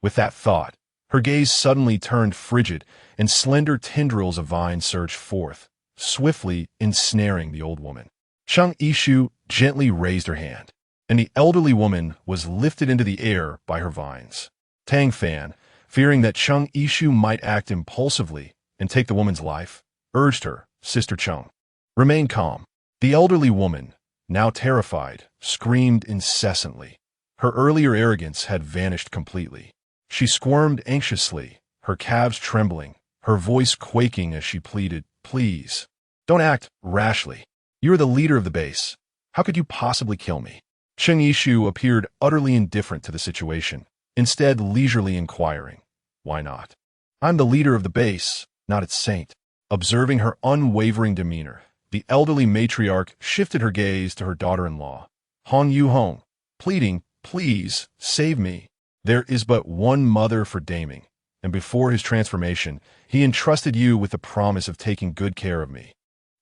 With that thought, her gaze suddenly turned frigid, and slender tendrils of vine surged forth, swiftly ensnaring the old woman. Cheng Yishu gently raised her hand, and the elderly woman was lifted into the air by her vines. Tang Fan, fearing that Cheng Yishu might act impulsively and take the woman's life, urged her, "Sister Cheng, remain calm." The elderly woman, now terrified, screamed incessantly. Her earlier arrogance had vanished completely. She squirmed anxiously, her calves trembling, her voice quaking as she pleaded, "Please, don't act rashly. You are the leader of the base. How could you possibly kill me?" Cheng Yishu appeared utterly indifferent to the situation, instead leisurely inquiring, "Why not? I'm the leader of the base, not its saint." Observing her unwavering demeanor, The elderly matriarch shifted her gaze to her daughter-in-law, Hong Yu-hong, pleading, "Please, save me. There is but one mother for Daming, and before his transformation, he entrusted you with the promise of taking good care of me.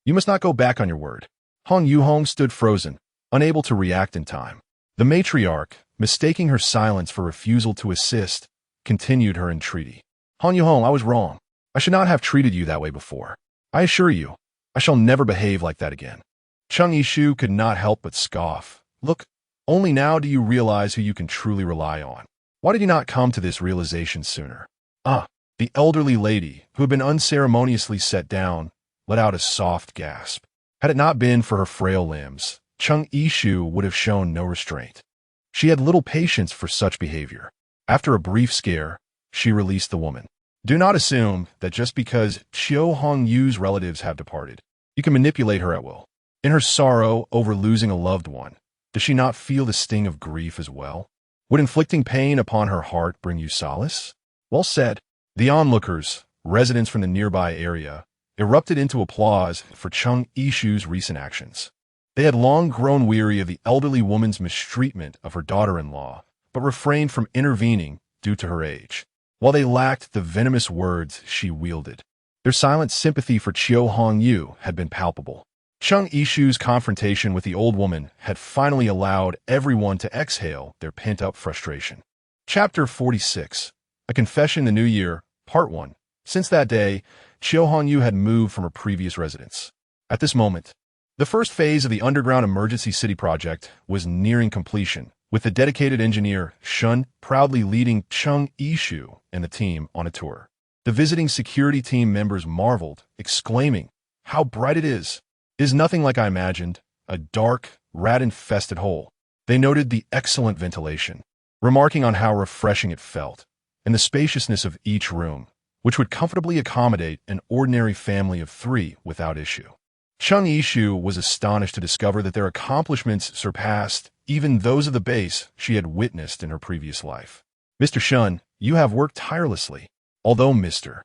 You must not go back on your word." Hong Yu-hong stood frozen, unable to react in time. The matriarch, mistaking her silence for refusal to assist, continued her entreaty. "Hong Yu-hong, I was wrong. I should not have treated you that way before. I assure you, I shall never behave like that again." Chung Yishu could not help but scoff. "Look, only now do you realize who you can truly rely on. Why did you not come to this realization sooner?" The elderly lady, who had been unceremoniously set down, let out a soft gasp. Had it not been for her frail limbs, Chung Yishu would have shown no restraint. She had little patience for such behavior. After a brief scare, she released the woman. Do not assume that just because Chiu Hong Yu's relatives have departed, you can manipulate her at will. In her sorrow over losing a loved one, does she not feel the sting of grief as well? Would inflicting pain upon her heart bring you solace? Well said. The onlookers, residents from the nearby area, erupted into applause for Chung Yishu's recent actions. They had long grown weary of the elderly woman's mistreatment of her daughter-in-law, but refrained from intervening due to her age. While they lacked the venomous words she wielded, their silent sympathy for Chiu Hong Yu had been palpable. Chung Yishu's confrontation with the old woman had finally allowed everyone to exhale their pent-up frustration. Chapter 46. A Confession in the New Year, Part 1. Since that day, Chiu Hong Yu had moved from her previous residence. At this moment, the first phase of the underground emergency city project was nearing completion, with the dedicated engineer, Shun, proudly leading Chung Yishu and the team on a tour. The visiting security team members marveled, exclaiming, "How bright it is! It is nothing like I imagined, a dark, rat-infested hole." They noted the excellent ventilation, remarking on how refreshing it felt, and the spaciousness of each room, which would comfortably accommodate an ordinary family of 3 without issue. Chung Yishu was astonished to discover that their accomplishments surpassed even those of the base she had witnessed in her previous life. "Mr. Shun, you have worked tirelessly." Although Mr.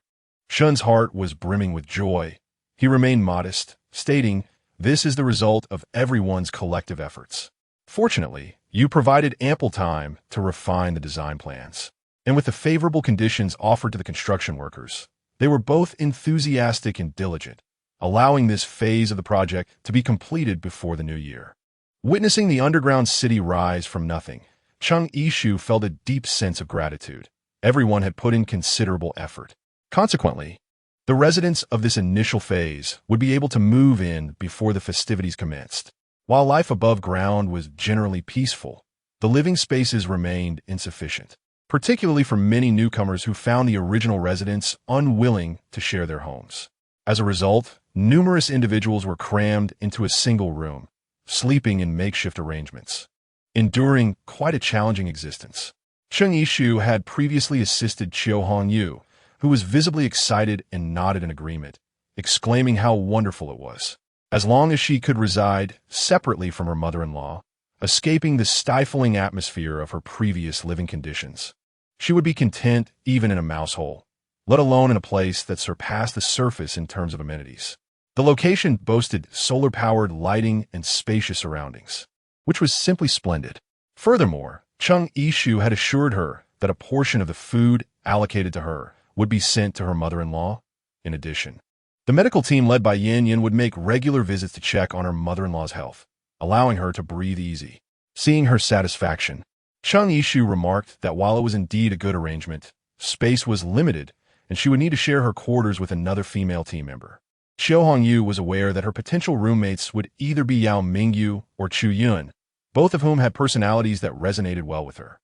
Shun's heart was brimming with joy, he remained modest, stating, "This is the result of everyone's collective efforts. Fortunately, you provided ample time to refine the design plans. And with the favorable conditions offered to the construction workers, they were both enthusiastic and diligent, allowing this phase of the project to be completed before the new year." Witnessing the underground city rise from nothing, Chung Yishu felt a deep sense of gratitude. Everyone had put in considerable effort. Consequently, the residents of this initial phase would be able to move in before the festivities commenced. While life above ground was generally peaceful, the living spaces remained insufficient, particularly for many newcomers who found the original residents unwilling to share their homes. As a result, numerous individuals were crammed into a single room, sleeping in makeshift arrangements, enduring quite a challenging existence. Chung Yishu had previously assisted Chiu Hong Yu, who was visibly excited and nodded in agreement, exclaiming how wonderful it was. As long as she could reside separately from her mother-in-law, escaping the stifling atmosphere of her previous living conditions, she would be content even in a mouse hole, let alone in a place that surpassed the surface in terms of amenities. The location boasted solar-powered lighting and spacious surroundings, which was simply splendid. Furthermore, Chung Yishu had assured her that a portion of the food allocated to her would be sent to her mother-in-law. In addition, the medical team led by Yin Yin would make regular visits to check on her mother-in-law's health, allowing her to breathe easy. Seeing her satisfaction, Chung Yishu remarked that while it was indeed a good arrangement, space was limited and she would need to share her quarters with another female team member. Chiu Hong Yu was aware that her potential roommates would either be Yao Mingyu or Chu Yun, both of whom had personalities that resonated well with her,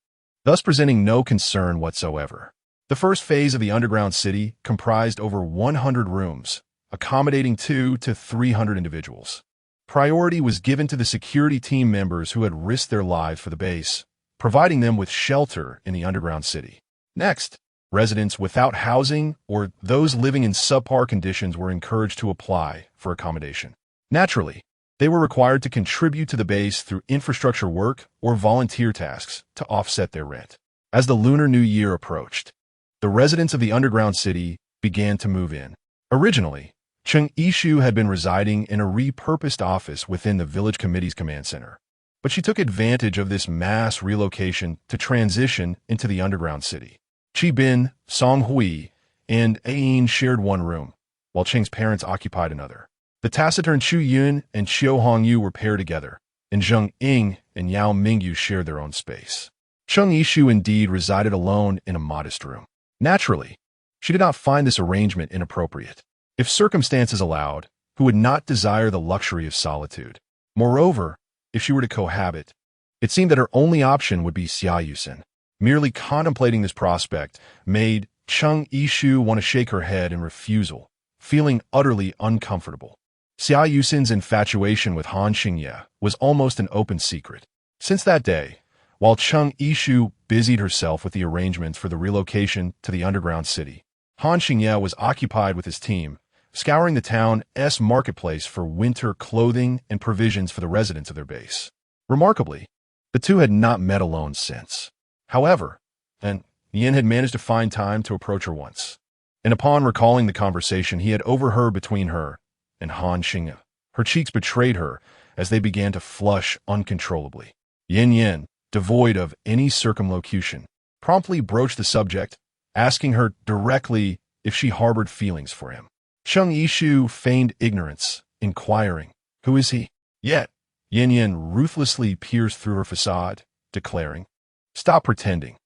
thus presenting no concern whatsoever. The first phase of the underground city comprised over 100 rooms, accommodating 200 to 300 individuals. Priority was given to the security team members who had risked their lives for the base, providing them with shelter in the underground city. Next, residents without housing or those living in subpar conditions were encouraged to apply for accommodation. Naturally, they were required to contribute to the base through infrastructure work or volunteer tasks to offset their rent. As the Lunar New Year approached, the residents of the underground city began to move in. Originally, Cheng Yishu had been residing in a repurposed office within the village committee's command center. But she took advantage of this mass relocation to transition into the underground city. Qi Bin, Song Hui, and Ayin shared one room, while Cheng's parents occupied another. The taciturn Chu Yun and Xiao Hongyu were paired together, and Zheng Ying and Yao Mingyu shared their own space. Cheng Yishu indeed resided alone in a modest room. Naturally, she did not find this arrangement inappropriate. If circumstances allowed, who would not desire the luxury of solitude? Moreover, if she were to cohabit, it seemed that her only option would be Xia Yusin. Merely contemplating this prospect made Cheng Yishu want to shake her head in refusal, feeling utterly uncomfortable. Xia Yusin's infatuation with Han Xingye was almost an open secret. Since that day, while Cheng Yishu busied herself with the arrangements for the relocation to the underground city, Han Xingye was occupied with his team, scouring the town's marketplace for winter clothing and provisions for the residents of their base. Remarkably, the two had not met alone since. However, Yin had managed to find time to approach her once, and upon recalling the conversation he had overheard between her and Han Xingye, her cheeks betrayed her as they began to flush uncontrollably. Yin, devoid of any circumlocution, promptly broached the subject, asking her directly if she harbored feelings for him. Cheng Yishu feigned ignorance, inquiring, "Who is he?" Yet, Yin ruthlessly pierced through her facade, declaring, "Stop pretending.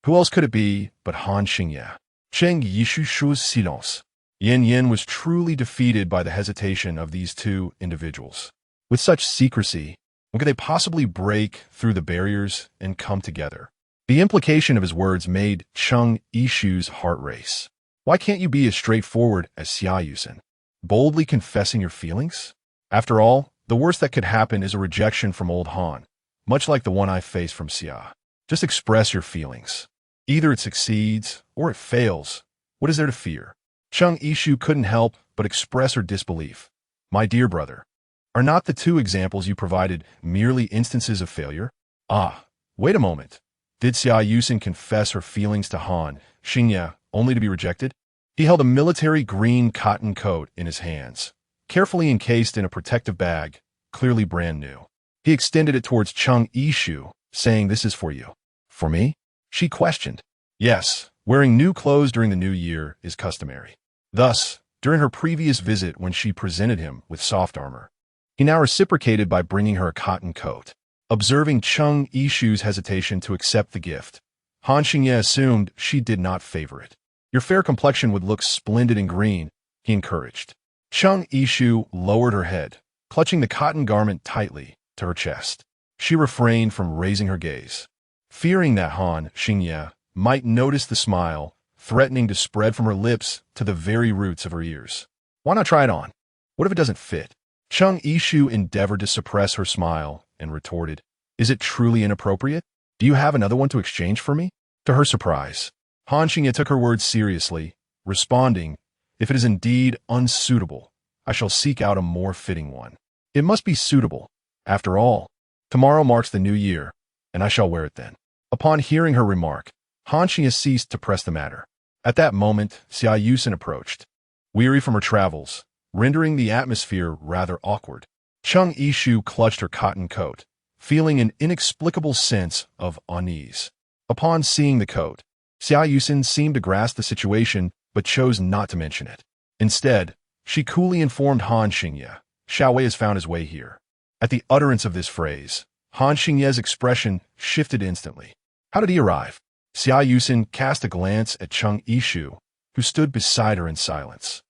Who else could it be but Han Xingye?" Cheng Yishu chose silence. Yin was truly defeated by the hesitation of these two individuals. With such secrecy, when could they possibly break through the barriers and come together? The implication of his words made Cheng Yishu's heart race. Why can't you be as straightforward as Xia Yusin, boldly confessing your feelings? After all, the worst that could happen is a rejection from old Han, much like the one I faced from Xia. Just express your feelings. Either it succeeds or it fails. What is there to fear? Cheng Yishu couldn't help but express her disbelief. My dear brother, are not the two examples you provided merely instances of failure? Wait a moment. Did Xia Yusin confess her feelings to Han Xingye only to be rejected? He held a military green cotton coat in his hands, carefully encased in a protective bag, clearly brand new. He extended it towards Cheng Yishu, saying, "This is for you." "For me?" she questioned. Yes, wearing new clothes during the new year is customary. Thus, during her previous visit when she presented him with soft armor, he now reciprocated by bringing her a cotton coat. Observing Cheng Yishu's hesitation to accept the gift, Han Xingye assumed she did not favor it. Your fair complexion would look splendid in green, he encouraged. Cheng Yishu lowered her head, clutching the cotton garment tightly to her chest. She refrained from raising her gaze, fearing that Han Xingye might notice the smile, threatening to spread from her lips to the very roots of her ears. Why not try it on? What if it doesn't fit? Cheng Yishu endeavored to suppress her smile and retorted, "Is it truly inappropriate? Do you have another one to exchange for me?" To her surprise, Han Xingye took her words seriously, responding, "If it is indeed unsuitable, I shall seek out a more fitting one. It must be suitable. After all, tomorrow marks the new year, and I shall wear it then." Upon hearing her remark, Han Xingye ceased to press the matter. At that moment, Xia Yusin approached, weary from her travels, rendering the atmosphere rather awkward. Cheng Yishu clutched her cotton coat, feeling an inexplicable sense of unease. Upon seeing the coat, Xia Yusin seemed to grasp the situation but chose not to mention it. Instead, she coolly informed Han Xingye, "Xiao Wei has found his way here." At the utterance of this phrase, Han Xingye's expression shifted instantly. How did he arrive? Xia Yusin cast a glance at Cheng Yishu, who stood beside her in silence.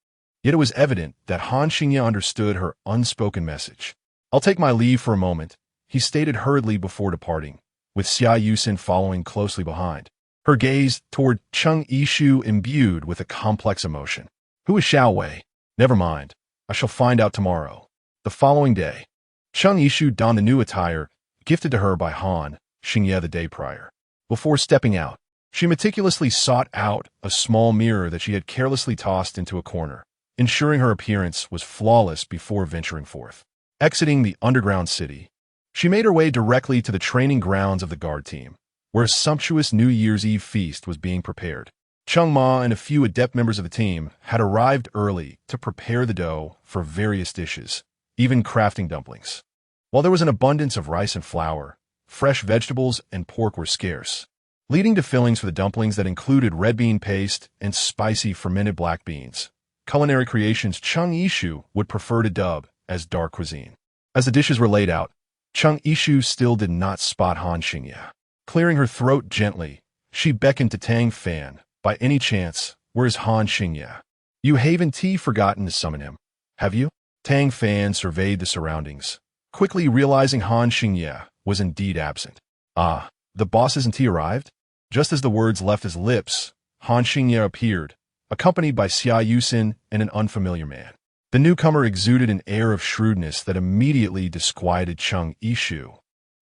Yet it was evident that Han Xingye understood her unspoken message. "I'll take my leave for a moment," he stated hurriedly before departing, with Xia Yusin following closely behind, her gaze toward Cheng Yishu imbued with a complex emotion. Who is Xiao Wei? Never mind. I shall find out tomorrow. The following day, Cheng Yishu donned the new attire gifted to her by Han Xingye the day prior. Before stepping out, she meticulously sought out a small mirror that she had carelessly tossed into a corner, ensuring her appearance was flawless before venturing forth. Exiting the underground city, she made her way directly to the training grounds of the guard team, where a sumptuous New Year's Eve feast was being prepared. Chung Ma and a few adept members of the team had arrived early to prepare the dough for various dishes, even crafting dumplings. While there was an abundance of rice and flour, fresh vegetables and pork were scarce, leading to fillings for the dumplings that included red bean paste and spicy fermented black beans. Culinary creations Chung Yishu would prefer to dub as dark cuisine. As the dishes were laid out, Chung Yishu still did not spot Han Xingye. Clearing her throat gently, she beckoned to Tang Fan. By any chance, where's Han Xingye? You haven't forgotten to summon him, have you? Tang Fan surveyed the surroundings, quickly realizing Han Xingye was indeed absent. Ah, the boss hasn't arrived? Just as the words left his lips, Han Xingye appeared, accompanied by Xia Yusin and an unfamiliar man. The newcomer exuded an air of shrewdness that immediately disquieted Chung Yishu.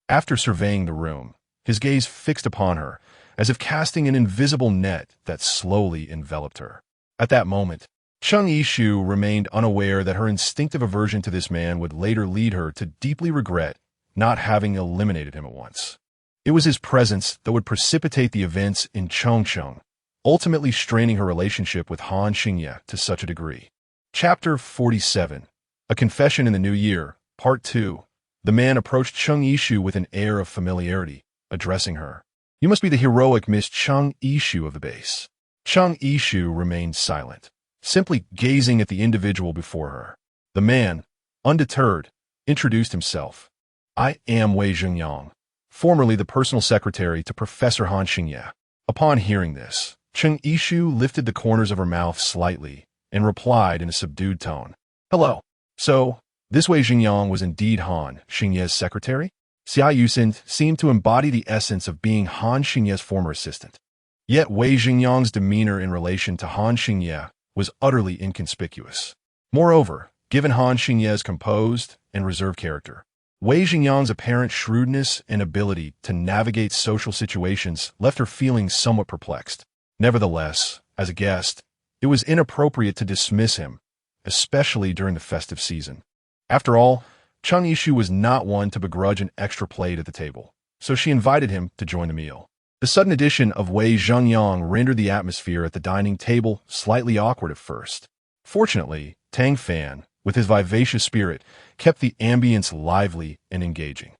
After surveying the room, his gaze fixed upon her, as if casting an invisible net that slowly enveloped her. At that moment, Chung Yishu remained unaware that her instinctive aversion to this man would later lead her to deeply regret not having eliminated him at once. It was his presence that would precipitate the events in Chongcheng, ultimately straining her relationship with Han Xingye to such a degree. Chapter 47. A Confession in the New Year, Part 2. The man approached Chung Yishu with an air of familiarity, addressing her. You must be the heroic Miss Chung Yishu of the base. Chung Yishu remained silent, simply gazing at the individual before her. The man, undeterred, introduced himself. I am Wei Zhengyang, formerly the personal secretary to Professor Han Xingye. Upon hearing this, Chung Yishu lifted the corners of her mouth slightly and replied in a subdued tone. Hello. So, this Wei Zhengyang was indeed Han Xingye's secretary? Xia Yusin seemed to embody the essence of being Han Xingye's former assistant. Yet Wei Zhengyang's demeanor in relation to Han Xingye was utterly inconspicuous. Moreover, given Han Xingye's composed and reserved character, Wei Zhengyang's apparent shrewdness and ability to navigate social situations left her feeling somewhat perplexed. Nevertheless, as a guest, it was inappropriate to dismiss him, especially during the festive season. After all, Chung Yishu was not one to begrudge an extra plate at the table, so she invited him to join the meal. The sudden addition of Wei Zhengyang rendered the atmosphere at the dining table slightly awkward at first. Fortunately, Tang Fan, with his vivacious spirit, kept the ambience lively and engaging.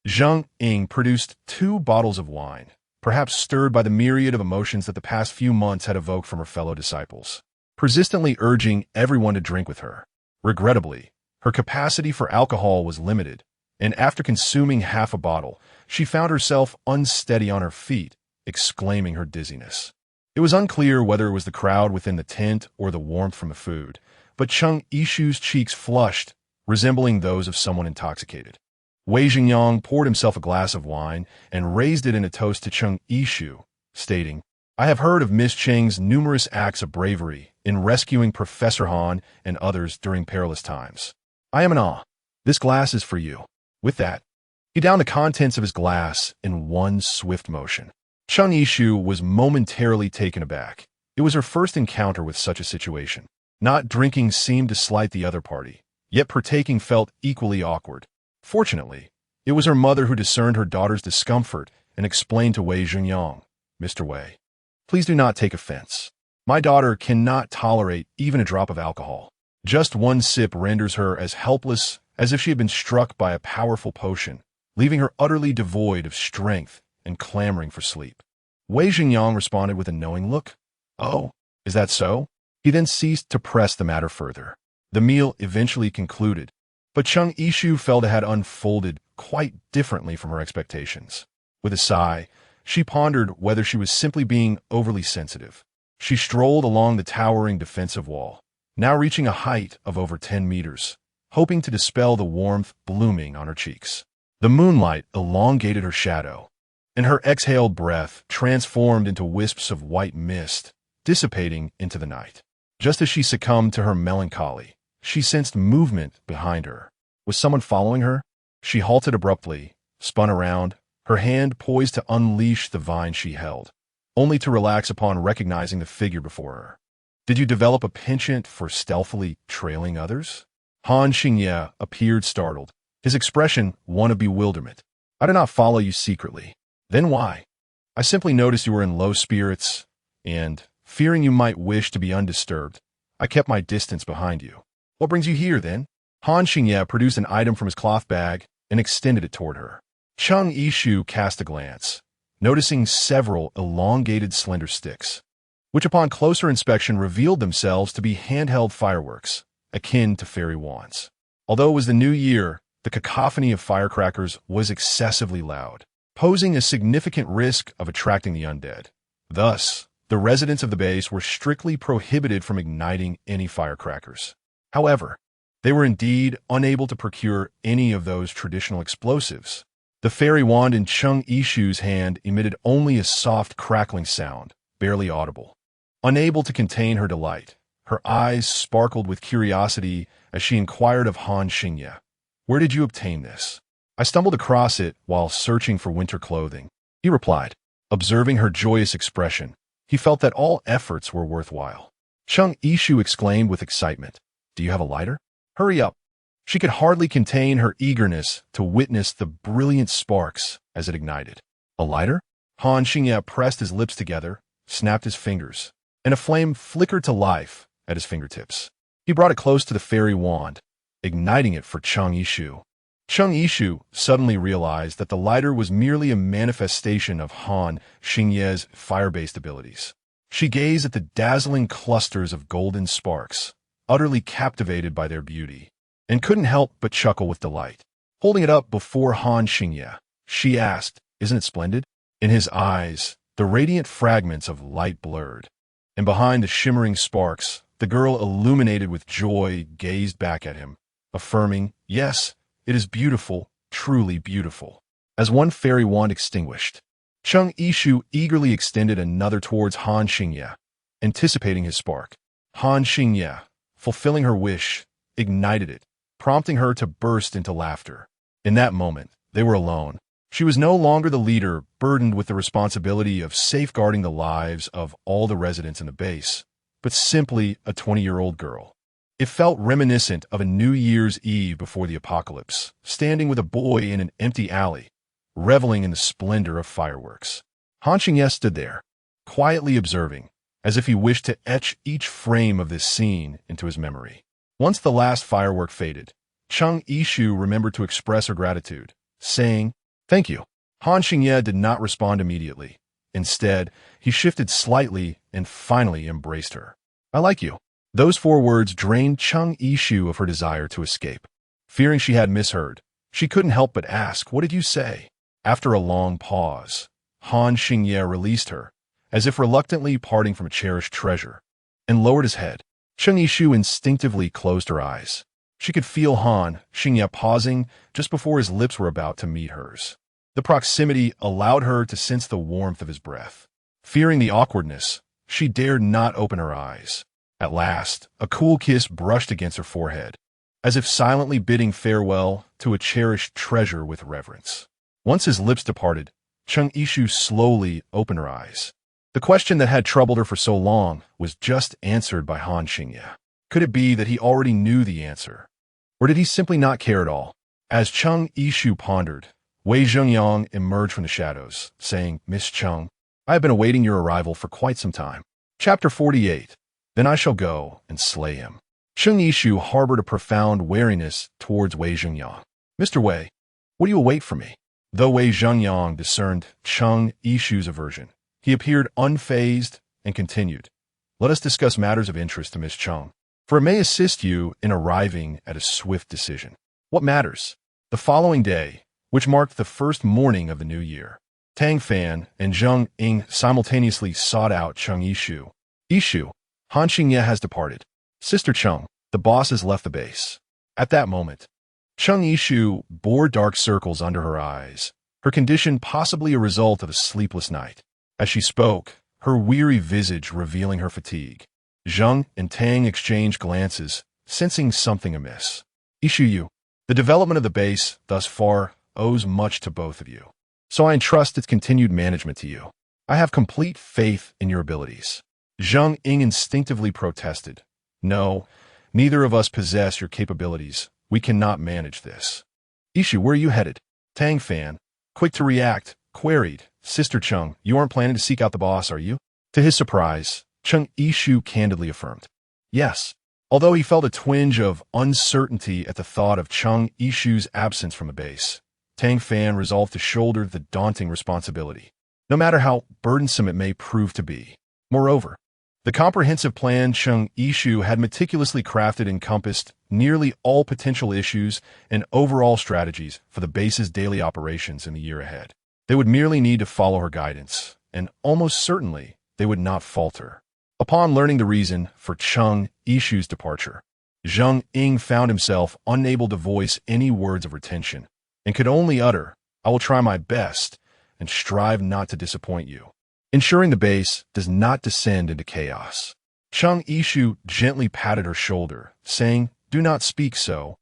Zheng Ying produced 2 bottles of wine, perhaps stirred by the myriad of emotions that the past few months had evoked from her fellow disciples, persistently urging everyone to drink with her. Regrettably, her capacity for alcohol was limited, and after consuming half a bottle, she found herself unsteady on her feet, exclaiming her dizziness. It was unclear whether it was the crowd within the tent or the warmth from the food, but Chung Yishu's cheeks flushed, resembling those of someone intoxicated. Wei Zhengyang poured himself a glass of wine and raised it in a toast to Chung Yishu, stating, I have heard of Miss Cheng's numerous acts of bravery in rescuing Professor Han and others during perilous times. I am in awe. This glass is for you. With that, he downed the contents of his glass in one swift motion. Chung Yishu was momentarily taken aback. It was her first encounter with such a situation. Not drinking seemed to slight the other party, yet partaking felt equally awkward. Fortunately, it was her mother who discerned her daughter's discomfort and explained to Wei Zhengyang, Mr. Wei, please do not take offense. My daughter cannot tolerate even a drop of alcohol. Just one sip renders her as helpless as if she had been struck by a powerful potion, leaving her utterly devoid of strength and clamoring for sleep. Wei Zhengyang responded with a knowing look. Oh, is that so? He then ceased to press the matter further. The meal eventually concluded, but Chung Yishu felt it had unfolded quite differently from her expectations. With a sigh, she pondered whether she was simply being overly sensitive. She strolled along the towering defensive wall, now reaching a height of over 10 meters, hoping to dispel the warmth blooming on her cheeks. The moonlight elongated her shadow, and her exhaled breath transformed into wisps of white mist, dissipating into the night. Just as she succumbed to her melancholy, she sensed movement behind her. Was someone following her? She halted abruptly, spun around, her hand poised to unleash the vine she held, only to relax upon recognizing the figure before her. Did you develop a penchant for stealthily trailing others? Han Xingye appeared startled, his expression one of bewilderment. I did not follow you secretly. Then why? I simply noticed you were in low spirits and Fearing you might wish to be undisturbed, I kept my distance behind you. What brings you here, then? Han Xingye produced an item from his cloth bag and extended it toward her. Cheng Yishu cast a glance, noticing several elongated slender sticks, which upon closer inspection revealed themselves to be handheld fireworks, akin to fairy wands. Although it was the new year, the cacophony of firecrackers was excessively loud, posing a significant risk of attracting the undead. Thus, the residents of the base were strictly prohibited from igniting any firecrackers. However, they were indeed unable to procure any of those traditional explosives. The fairy wand in Cheng Yishu's hand emitted only a soft crackling sound, barely audible. Unable to contain her delight, her eyes sparkled with curiosity as she inquired of Han Xingye, "Where did you obtain this?" "I stumbled across it while searching for winter clothing," he replied. Observing her joyous expression, he felt that all efforts were worthwhile. Cheng Yishu exclaimed with excitement, "Do you have a lighter? Hurry up." She could hardly contain her eagerness to witness the brilliant sparks as it ignited. "A lighter?" Han Xingye pressed his lips together, snapped his fingers, and a flame flickered to life at his fingertips. He brought it close to the fairy wand, igniting it for Cheng Yishu. Cheng Yishu suddenly realized that the lighter was merely a manifestation of Han Xingye's fire-based abilities. She gazed at the dazzling clusters of golden sparks, utterly captivated by their beauty, and couldn't help but chuckle with delight. Holding it up before Han Xingye, she asked, "Isn't it splendid?" In his eyes, the radiant fragments of light blurred, and behind the shimmering sparks, the girl, illuminated with joy, gazed back at him, affirming, "Yes, it is beautiful, truly beautiful." As one fairy wand extinguished, Cheng Yishu eagerly extended another towards Han Xingye, anticipating his spark. Han Xingye, fulfilling her wish, ignited it, prompting her to burst into laughter. In that moment, they were alone. She was no longer the leader burdened with the responsibility of safeguarding the lives of all the residents in the base, but simply a 20-year-old girl. It felt reminiscent of a New Year's Eve before the apocalypse, standing with a boy in an empty alley, reveling in the splendor of fireworks. Han Xingye stood there, quietly observing, as if he wished to etch each frame of this scene into his memory. Once the last firework faded, Cheng Yishu remembered to express her gratitude, saying, "Thank you." Han Xingye did not respond immediately. Instead, he shifted slightly and finally embraced her. "I like you." Those 4 words drained Cheng Yishu of her desire to escape. Fearing she had misheard, she couldn't help but ask, "What did you say?" After a long pause, Han Xingye released her, as if reluctantly parting from a cherished treasure, and lowered his head. Cheng Yishu instinctively closed her eyes. She could feel Han Xingye pausing just before his lips were about to meet hers. The proximity allowed her to sense the warmth of his breath. Fearing the awkwardness, she dared not open her eyes. At last, a cool kiss brushed against her forehead, as if silently bidding farewell to a cherished treasure with reverence. Once his lips departed, Cheng Yishu slowly opened her eyes. The question that had troubled her for so long was just answered by Han Xingye. Could it be that he already knew the answer? Or did he simply not care at all? As Cheng Yishu pondered, Wei Zhengyang emerged from the shadows, saying, "Miss Cheng, I have been awaiting your arrival for quite some time." Chapter 48. Then I shall go and slay him. Cheng Yishu harbored a profound wariness towards Wei Zhengyang. "Mr. Wei, what do you await from me?" Though Wei Zhengyang discerned Cheng Yishu's aversion, he appeared unfazed and continued, "Let us discuss matters of interest to Miss Cheng, for it may assist you in arriving at a swift decision." "What matters?" The following day, which marked the first morning of the new year, Tang Fan and Zheng Ying simultaneously sought out Cheng Yishu. "Yishu, Han Xingye has departed. Sister Cheng, the boss has left the base." At that moment, Cheng Yishu bore dark circles under her eyes, her condition possibly a result of a sleepless night. As she spoke, her weary visage revealing her fatigue. Zheng and Tang exchanged glances, sensing something amiss. "Yishu, the development of the base, thus far, owes much to both of you, so I entrust its continued management to you. I have complete faith in your abilities." Zheng Ying instinctively protested. "No, neither of us possess your capabilities. We cannot manage this." "Yishu, where are you headed?" Tang Fan, quick to react, queried, "Sister Cheng, you aren't planning to seek out the boss, are you?" To his surprise, Chung Yishu candidly affirmed. Yes. Although he felt a twinge of uncertainty at the thought of Chung Yishu's absence from the base, Tang Fan resolved to shoulder the daunting responsibility, no matter how burdensome it may prove to be. Moreover, the comprehensive plan Chung Yishu had meticulously crafted encompassed nearly all potential issues and overall strategies for the base's daily operations in the year ahead. They would merely need to follow her guidance, and almost certainly they would not falter. Upon learning the reason for Chung Yishu's departure, Zheng Ying found himself unable to voice any words of retention, and could only utter, "I will try my best, and strive not to disappoint you," ensuring the base does not descend into chaos. Chung Yishu gently patted her shoulder, saying, "Do not speak so.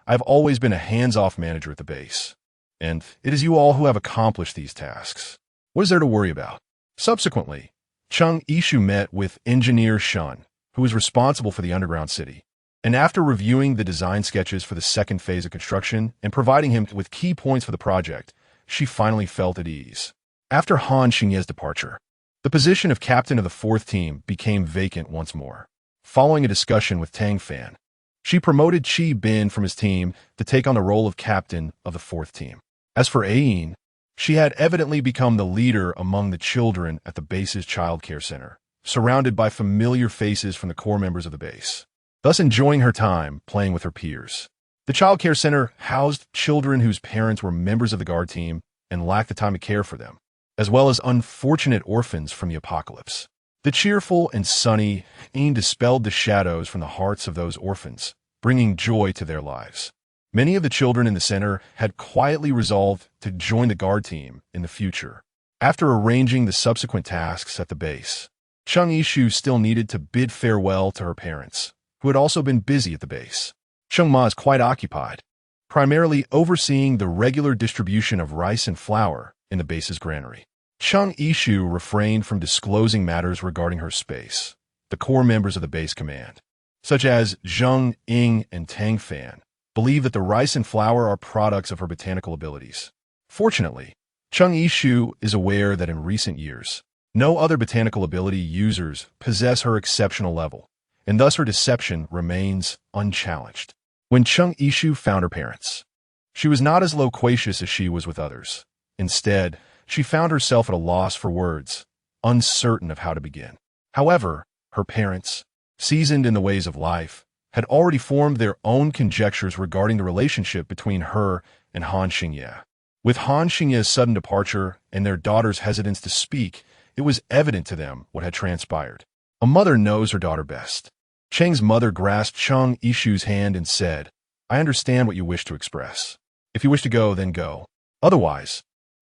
I have always been a hands-off manager at the base, and it is you all who have accomplished these tasks. What is there to worry about?" Subsequently, Chung Yishu met with engineer Shun, who was responsible for the underground city, and after reviewing the design sketches for the second phase of construction and providing him with key points for the project, she finally felt at ease. After Han Xingye's departure, the position of captain of the fourth team became vacant once more. Following a discussion with Tang Fan, she promoted Qi Bin from his team to take on the role of captain of the fourth team. As for Ayin, she had evidently become the leader among the children at the base's child care center, surrounded by familiar faces from the core members of the base, thus enjoying her time playing with her peers. The child care center housed children whose parents were members of the guard team and lacked the time to care for them, as well as unfortunate orphans from the apocalypse. The cheerful and sunny Ayin dispelled the shadows from the hearts of those orphans, bringing joy to their lives. Many of the children in the center had quietly resolved to join the guard team in the future. After arranging the subsequent tasks at the base, Chung Yishu still needed to bid farewell to her parents, who had also been busy at the base. Chung Ma is quite occupied, primarily overseeing the regular distribution of rice and flour in the base's granary. Chung Yishu refrained from disclosing matters regarding her space. The core members of the base command, such as Zheng Ying and Tang Fan, believe that the rice and flour are products of her botanical abilities. Fortunately, Chung Yishu is aware that in recent years, no other botanical ability users possess her exceptional level, and thus her deception remains unchallenged. When Chung Yishu found her parents, she was not as loquacious as she was with others. Instead, she found herself at a loss for words, uncertain of how to begin. However, her parents, seasoned in the ways of life, had already formed their own conjectures regarding the relationship between her and Han Xingye. With Han Xingye's sudden departure and their daughter's hesitance to speak, it was evident to them what had transpired. A mother knows her daughter best. Cheng's mother grasped Chung Yishu's hand and said, "I understand what you wish to express. If you wish to go, then go. Otherwise,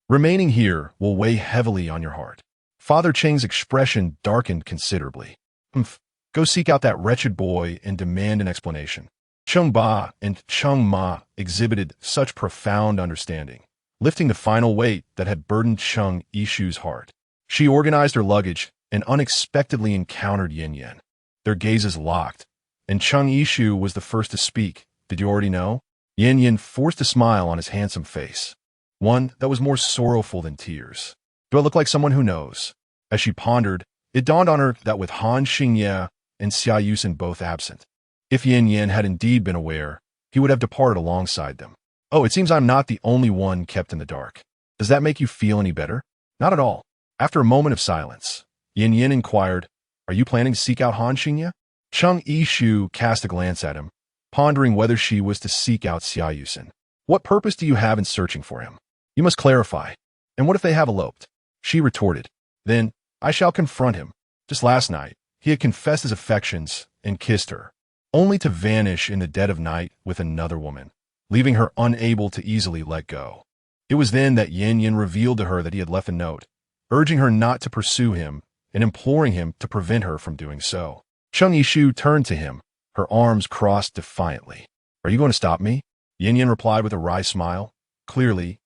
remaining here will weigh heavily on your heart." Father Cheng's expression darkened considerably. Go seek out that wretched boy and demand an explanation." Chung Ba and Chung Ma exhibited such profound understanding, lifting the final weight that had burdened Chung Yishu's heart. She organized her luggage and unexpectedly encountered Yin Yen. Their gazes locked, and Chung Yishu was the first to speak. "Did you already know?" Yin Yen forced a smile on his handsome face, one that was more sorrowful than tears. "Do I look like someone who knows?" As she pondered, it dawned on her that with Han Xingye and Xia Yusen both absent, if Yin Yen had indeed been aware, he would have departed alongside them. "Oh, it seems I'm not the only one kept in the dark. Does that make you feel any better?" "Not at all." After a moment of silence, Yin Yen inquired, "Are you planning to seek out Han Xingye?" Chung Yishu cast a glance at him, pondering whether she was to seek out Xia Yusen. "What purpose do you have in searching for him? You must clarify. And what if they have eloped?" She retorted, "Then I shall confront him. Just last night, he had confessed his affections and kissed her, only to vanish in the dead of night with another woman, leaving her unable to easily let go. It was then that Yin Yin revealed to her that he had left a note, urging her not to pursue him and imploring him to prevent her from doing so. Chung Yishu turned to him, her arms crossed defiantly. "Are you going to stop me?" Yin Yin replied with a wry smile. "Clearly,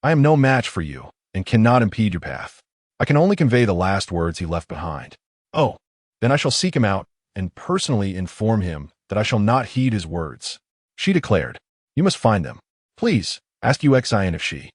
I am no match for you and cannot impede your path. I can only convey the last words he left behind." "Oh, then I shall seek him out and personally inform him that I shall not heed his words." She declared, "You must find them. Please, ask Uxian if she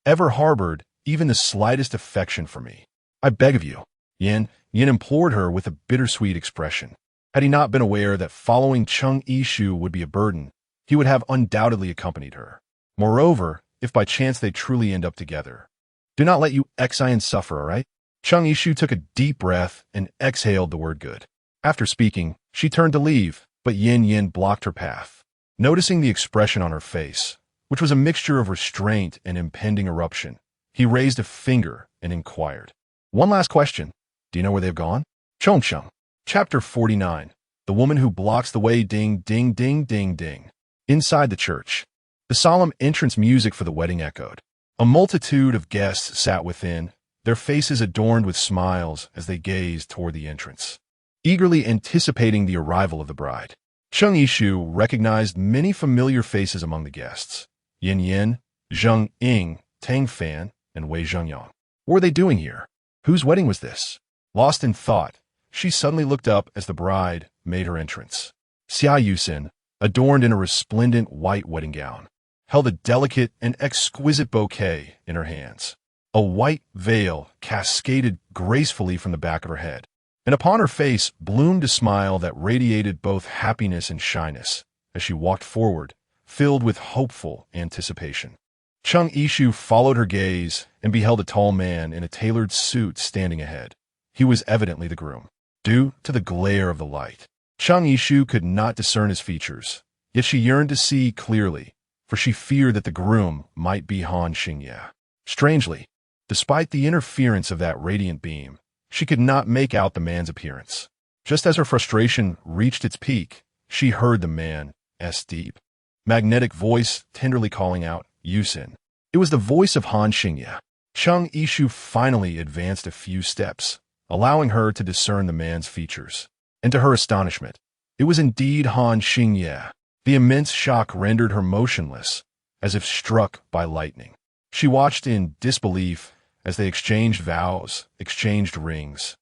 ever harbored even the slightest affection for me. I beg of you." Yin Yin implored her with a bittersweet expression. Had he not been aware that following Chung Yishu would be a burden, he would have undoubtedly accompanied her. Moreover, if by chance they truly end up together. Do not let you Xian suffer, all right? Chung Yishu took a deep breath and exhaled the word good. After speaking, she turned to leave, but Yin blocked her path. Noticing the expression on her face, which was a mixture of restraint and impending eruption, he raised a finger and inquired. One last question. Do you know where they've gone? Chongcheng. Chapter 49. The woman who blocks the way. Ding, ding, ding, ding, ding. Inside the church, the solemn entrance music for the wedding echoed. A multitude of guests sat within, their faces adorned with smiles as they gazed toward the entrance, eagerly anticipating the arrival of the bride. Chung Yishu recognized many familiar faces among the guests. Yin, Zheng Ying, Tang Fan, and Wei Zhengyang. What were they doing here? Whose wedding was this? Lost in thought, she suddenly looked up as the bride made her entrance. Xia Yusin, adorned in a resplendent white wedding gown, held a delicate and exquisite bouquet in her hands. A white veil cascaded gracefully from the back of her head, and upon her face bloomed a smile that radiated both happiness and shyness as she walked forward, filled with hopeful anticipation. Chung Yishu followed her gaze and beheld a tall man in a tailored suit standing ahead. He was evidently the groom. Due to the glare of the light, Chung Yishu could not discern his features, yet she yearned to see clearly, for she feared that the groom might be Han Xingye. Strangely, despite the interference of that radiant beam, she could not make out the man's appearance. Just as her frustration reached its peak, she heard the man's deep, magnetic voice tenderly calling out, Yusin. It was the voice of Han Xingye. Chung Yishu finally advanced a few steps, allowing her to discern the man's features. And to her astonishment, it was indeed Han Xingye. The immense shock rendered her motionless, as if struck by lightning. She watched in disbelief as they exchanged vows, exchanged rings,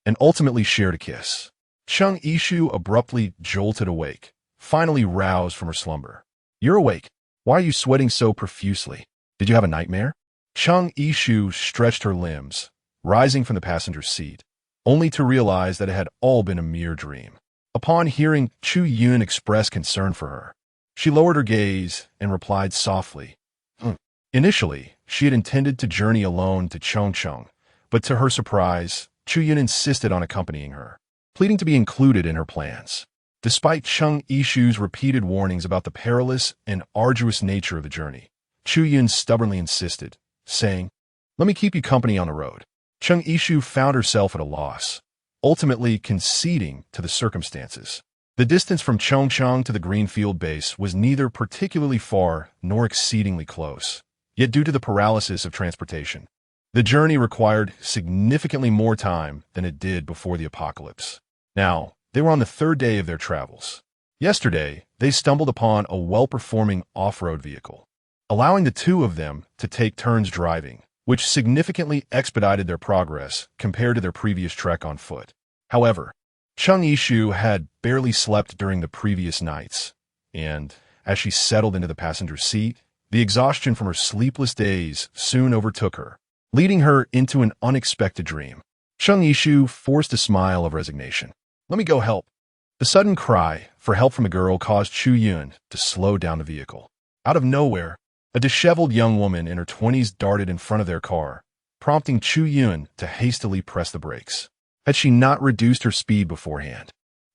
and ultimately shared a kiss. Chung Yishu abruptly jolted awake, finally roused from her slumber. You're awake. Why are you sweating so profusely? Did you have a nightmare? Chung Yishu stretched her limbs, rising from the passenger's seat, only to realize that it had all been a mere dream. Upon hearing Chu Yun express concern for her, she lowered her gaze and replied softly, Initially, she had intended to journey alone to Chongcheng, but to her surprise, Chu Yun insisted on accompanying her, pleading to be included in her plans. Despite Chung Yishu's repeated warnings about the perilous and arduous nature of the journey, Chu Yun stubbornly insisted, saying, Let me keep you company on the road. Chung Yishu found herself at a loss, ultimately conceding to the circumstances. The distance from Chongcheng to the Greenfield base was neither particularly far nor exceedingly close. Yet due to the paralysis of transportation, the journey required significantly more time than it did before the apocalypse. Now, they were on the third day of their travels. Yesterday, they stumbled upon a well-performing off-road vehicle, allowing the two of them to take turns driving, which significantly expedited their progress compared to their previous trek on foot. However, Chung Yishu had barely slept during the previous nights, and, as she settled into the passenger seat, the exhaustion from her sleepless days soon overtook her, leading her into an unexpected dream. Chung Yishu forced a smile of resignation. Let me go help. The sudden cry for help from the girl caused Chu Yun to slow down the vehicle. Out of nowhere, a disheveled young woman in her 20s darted in front of their car, prompting Chu Yun to hastily press the brakes. Had she not reduced her speed beforehand,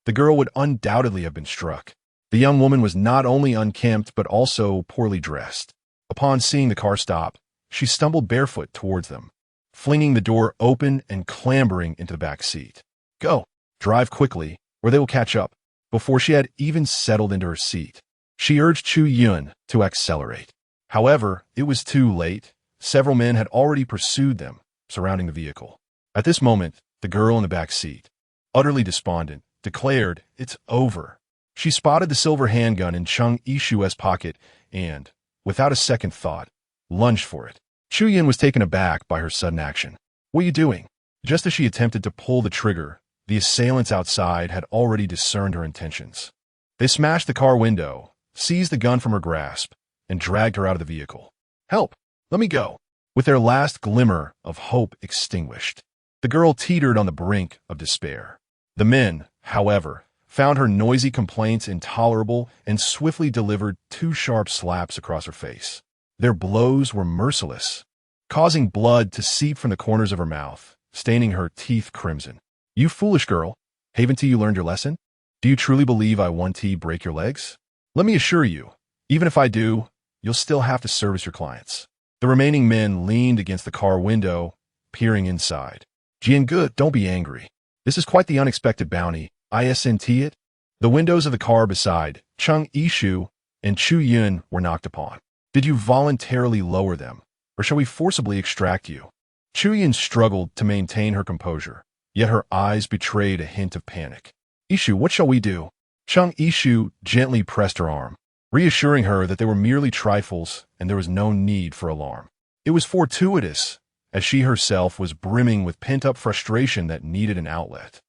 the girl would undoubtedly have been struck. The young woman was not only unkempt but also poorly dressed. Upon seeing the car stop, she stumbled barefoot towards them, flinging the door open and clambering into the back seat. Go, drive quickly, or they will catch up. Before she had even settled into her seat, she urged Chu Yun to accelerate. However, it was too late. Several men had already pursued them, surrounding the vehicle. At this moment, the girl in the back seat, utterly despondent, declared, It's over. She spotted the silver handgun in Chung Yishu's pocket and, without a second thought, lunged for it. Chu Yun was taken aback by her sudden action. What are you doing? Just as she attempted to pull the trigger, the assailants outside had already discerned her intentions. They smashed the car window, seized the gun from her grasp, and dragged her out of the vehicle. Help! Let me go! With their last glimmer of hope extinguished, The girl teetered on the brink of despair. The men, however, found her noisy complaints intolerable and swiftly delivered 2 sharp slaps across her face. Their blows were merciless, causing blood to seep from the corners of her mouth, staining her teeth crimson. "You foolish girl, haven't you learned your lesson? Do you truly believe I want to break your legs? Let me assure you, even if I do, you'll still have to service your clients." The remaining men leaned against the car window, peering inside. "Jian-ge, don't be angry. This is quite the unexpected bounty, isn't it?" The windows of the car beside Chung Yishu and Chu Yun were knocked upon. "Did you voluntarily lower them, or shall we forcibly extract you?" Chu Yun struggled to maintain her composure, yet her eyes betrayed a hint of panic. "Yishu, what shall we do?" Chung Yishu gently pressed her arm, reassuring her that they were merely trifles and there was no need for alarm. It was fortuitous, as she herself was brimming with pent-up frustration that needed an outlet.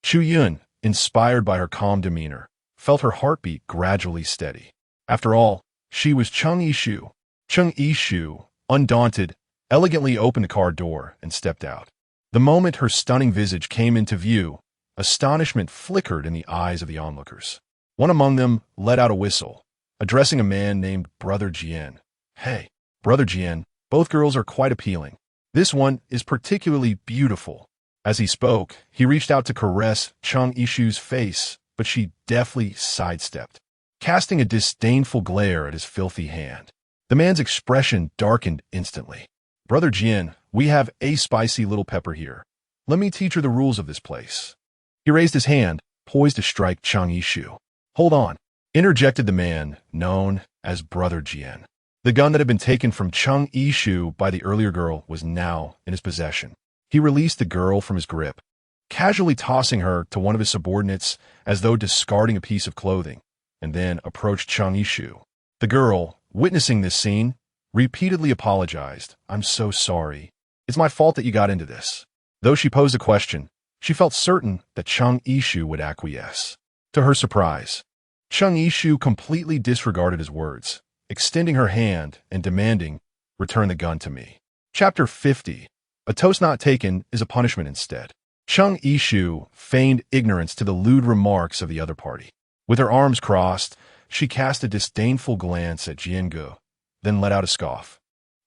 Chu Yun, inspired by her calm demeanor, felt her heartbeat gradually steady. After all, she was Chung Yishu. Chung Yishu, undaunted, elegantly opened the car door and stepped out. The moment her stunning visage came into view, astonishment flickered in the eyes of the onlookers. One among them let out a whistle, addressing a man named Brother Jian. "Hey, Brother Jian, both girls are quite appealing. This one is particularly beautiful." As he spoke, he reached out to caress Chung Yishu's face, but she deftly sidestepped, casting a disdainful glare at his filthy hand. The man's expression darkened instantly. "Brother Jian, we have a spicy little pepper here. Let me teach her the rules of this place." He raised his hand, poised to strike Chung Yishu. "Hold on," interjected the man known as Brother Jian. The gun that had been taken from Chung Yishu by the earlier girl was now in his possession. He released the girl from his grip, casually tossing her to one of his subordinates as though discarding a piece of clothing, and then approached Chung Yishu. The girl, witnessing this scene, repeatedly apologized. "I'm so sorry. It's my fault that you got into this." Though she posed a question, she felt certain that Chung Yishu would acquiesce. To her surprise, Chung Yishu completely disregarded his words, extending her hand and demanding, "Return the gun to me." Chapter 50. A toast not taken is a punishment instead. Chung Yishu feigned ignorance to the lewd remarks of the other party. With her arms crossed, she cast a disdainful glance at Jian-ge, then let out a scoff,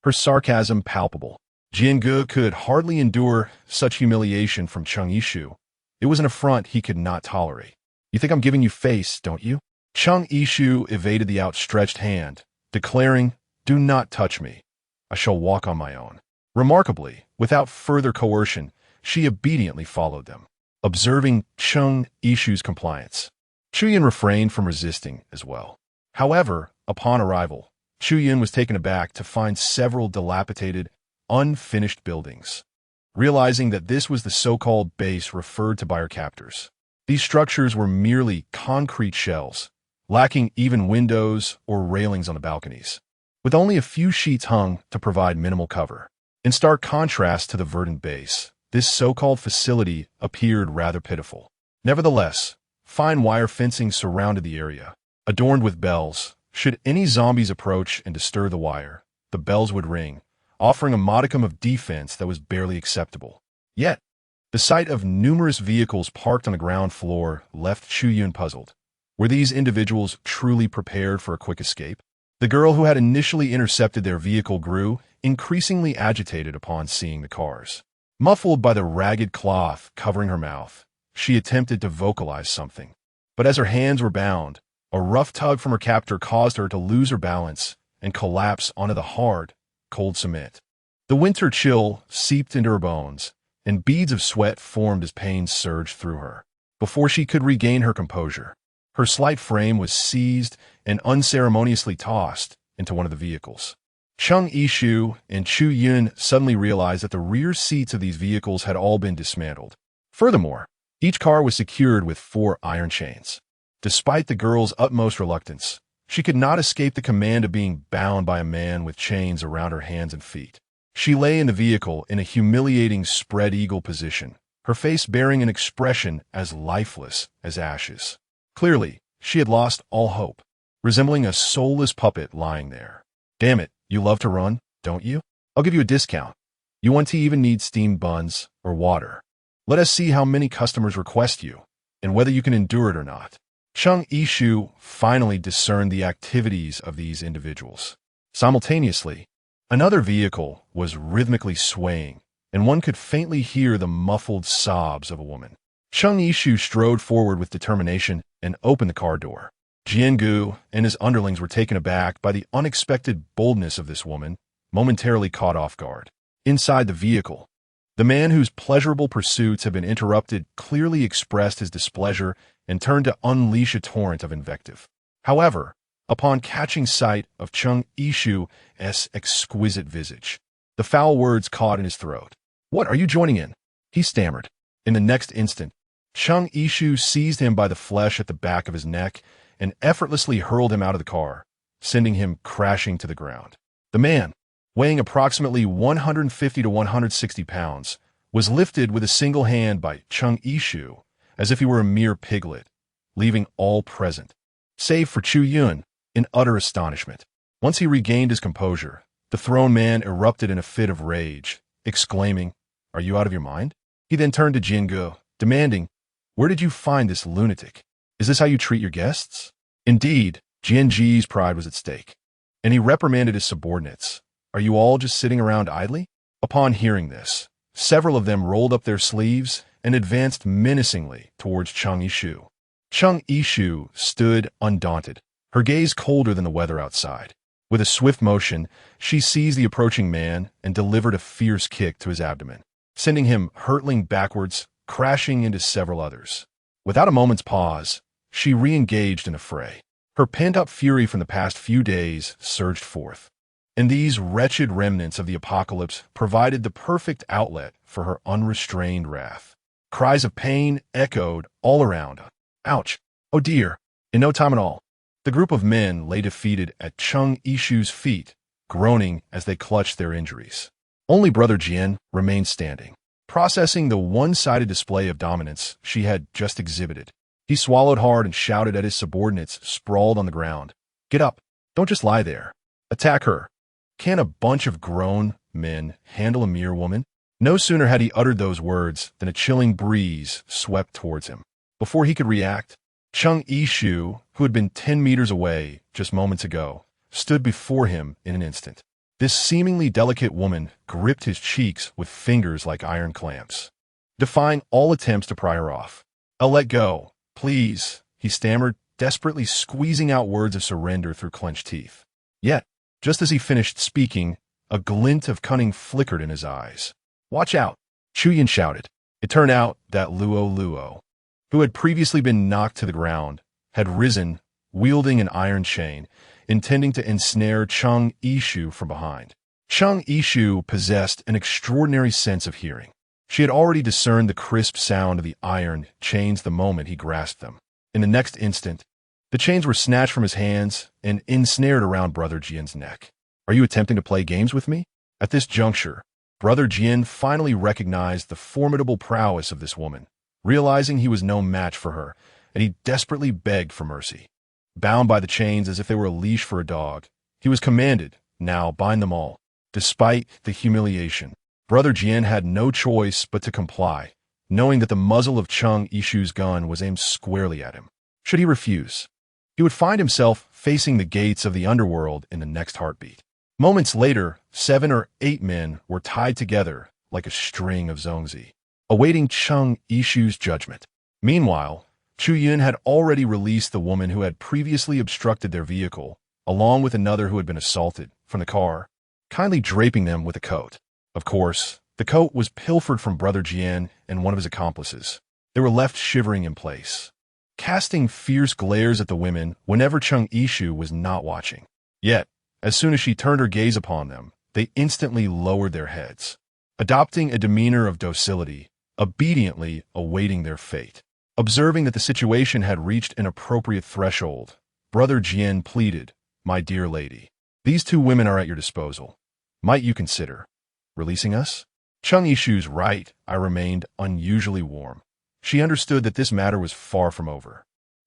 her sarcasm palpable. Jian-ge could hardly endure such humiliation from Chung Yishu. It was an affront he could not tolerate. "You think I'm giving you face, don't you?" Chung Yishu evaded the outstretched hand, declaring, "Do not touch me. I shall walk on my own." Remarkably, without further coercion, she obediently followed them. Observing Chung Yishu's compliance, Chu Yun refrained from resisting as well. However, upon arrival, Chu Yun was taken aback to find several dilapidated, unfinished buildings. Realizing that this was the so-called base referred to by her captors. These structures were merely concrete shells, lacking even windows or railings on the balconies, with only a few sheets hung to provide minimal cover. In stark contrast to the verdant base, this so-called facility appeared rather pitiful. Nevertheless, fine wire fencing surrounded the area, adorned with bells. Should any zombies approach and disturb the wire, the bells would ring, offering a modicum of defense that was barely acceptable. Yet, the sight of numerous vehicles parked on the ground floor left Chu Yun puzzled. Were these individuals truly prepared for a quick escape? The girl who had initially intercepted their vehicle grew increasingly agitated upon seeing the cars. Muffled by the ragged cloth covering her mouth, she attempted to vocalize something. But as her hands were bound, a rough tug from her captor caused her to lose her balance and collapse onto the hard, cold cement. The winter chill seeped into her bones, and beads of sweat formed as pain surged through her. Before she could regain her composure, her slight frame was seized and unceremoniously tossed into one of the vehicles. Chung Yishu and Chu Yun suddenly realized that the rear seats of these vehicles had all been dismantled. Furthermore, each car was secured with 4 iron chains. Despite the girl's utmost reluctance, she could not escape the command of being bound by a man with chains around her hands and feet. She lay in the vehicle in a humiliating spread eagle position, her face bearing an expression as lifeless as ashes. Clearly, she had lost all hope, resembling a soulless puppet lying there. "Damn it, you love to run, don't you? I'll give you a discount. You want to even need steamed buns or water. Let us see how many customers request you, and whether you can endure it or not. Chung Ishu finally discerned the activities of these individuals. Simultaneously, another vehicle was rhythmically swaying, and one could faintly hear the muffled sobs of a woman. Chung Ishu strode forward with determination and opened the car door. Jiangu and his underlings were taken aback by the unexpected boldness of this woman, momentarily caught off guard. Inside the vehicle, the man whose pleasurable pursuits had been interrupted clearly expressed his displeasure and turned to unleash a torrent of invective. However, upon catching sight of Chung Ishu's exquisite visage, the foul words caught in his throat. "What are you joining in?" he stammered. In the next instant, Chung Ishu seized him by the flesh at the back of his neck and effortlessly hurled him out of the car, sending him crashing to the ground. The man, weighing approximately 150 to 160 pounds, was lifted with a single hand by Chung Ishu as if he were a mere piglet, leaving all present, save for Chu Yun, in utter astonishment. Once he regained his composure, the thrown man erupted in a fit of rage, exclaiming, "Are you out of your mind?" He then turned to Jiangu, demanding, "Where did you find this lunatic? Is this how you treat your guests?" Indeed, Jianji's pride was at stake, and he reprimanded his subordinates. "Are you all just sitting around idly?" Upon hearing this, several of them rolled up their sleeves and advanced menacingly towards Chung Ishu. Chung Ishu stood undaunted, her gaze colder than the weather outside. With a swift motion, she seized the approaching man and delivered a fierce kick to his abdomen, sending him hurtling backwards, crashing into several others. Without a moment's pause, she re-engaged in a fray. Her pent-up fury from the past few days surged forth, and these wretched remnants of the apocalypse provided the perfect outlet for her unrestrained wrath. Cries of pain echoed all around. "Ouch! Oh dear!" In no time at all, the group of men lay defeated at Chung Ishu's feet, groaning as they clutched their injuries. Only Brother Jian remained standing, processing the one-sided display of dominance she had just exhibited. He swallowed hard and shouted at his subordinates sprawled on the ground. "Get up! Don't just lie there. Attack her! Can a bunch of grown men handle a mere woman?" No sooner had he uttered those words than a chilling breeze swept towards him. Before he could react, Chung Ishu, who had been 10 meters away just moments ago, stood before him in an instant. This seemingly delicate woman gripped his cheeks with fingers like iron clamps, defying all attempts to pry her off. "I'll let go, please," he stammered, desperately squeezing out words of surrender through clenched teeth. Yet, just as he finished speaking, a glint of cunning flickered in his eyes. "Watch out!" Chu Yin shouted. It turned out that Luo, who had previously been knocked to the ground, had risen, wielding an iron chain, intending to ensnare Chung Ishu from behind. Chung Ishu possessed an extraordinary sense of hearing. She had already discerned the crisp sound of the iron chains the moment he grasped them. In the next instant, the chains were snatched from his hands and ensnared around Brother Jian's neck. "Are you attempting to play games with me?" At this juncture, Brother Jian finally recognized the formidable prowess of this woman, realizing he was no match for her, and he desperately begged for mercy. Bound by the chains as if they were a leash for a dog, he was commanded, "Now bind them all." Despite the humiliation, Brother Jian had no choice but to comply, knowing that the muzzle of Chung Ishu's gun was aimed squarely at him. Should he refuse, he would find himself facing the gates of the underworld in the next heartbeat. Moments later, 7 or 8 men were tied together like a string of zongzi, awaiting Chung Ishu's judgment. Meanwhile, Chu Yun had already released the woman who had previously obstructed their vehicle, along with another who had been assaulted, from the car, kindly draping them with a coat. Of course, the coat was pilfered from Brother Jian and one of his accomplices. They were left shivering in place, casting fierce glares at the women whenever Chung Ishu was not watching. Yet, as soon as she turned her gaze upon them, they instantly lowered their heads, adopting a demeanor of docility, obediently awaiting their fate. Observing that the situation had reached an appropriate threshold, Brother Jian pleaded, "My dear lady, these 2 women are at your disposal. Might you consider releasing us?" Chung Ishu's right eye remained unusually warm. She understood that this matter was far from over.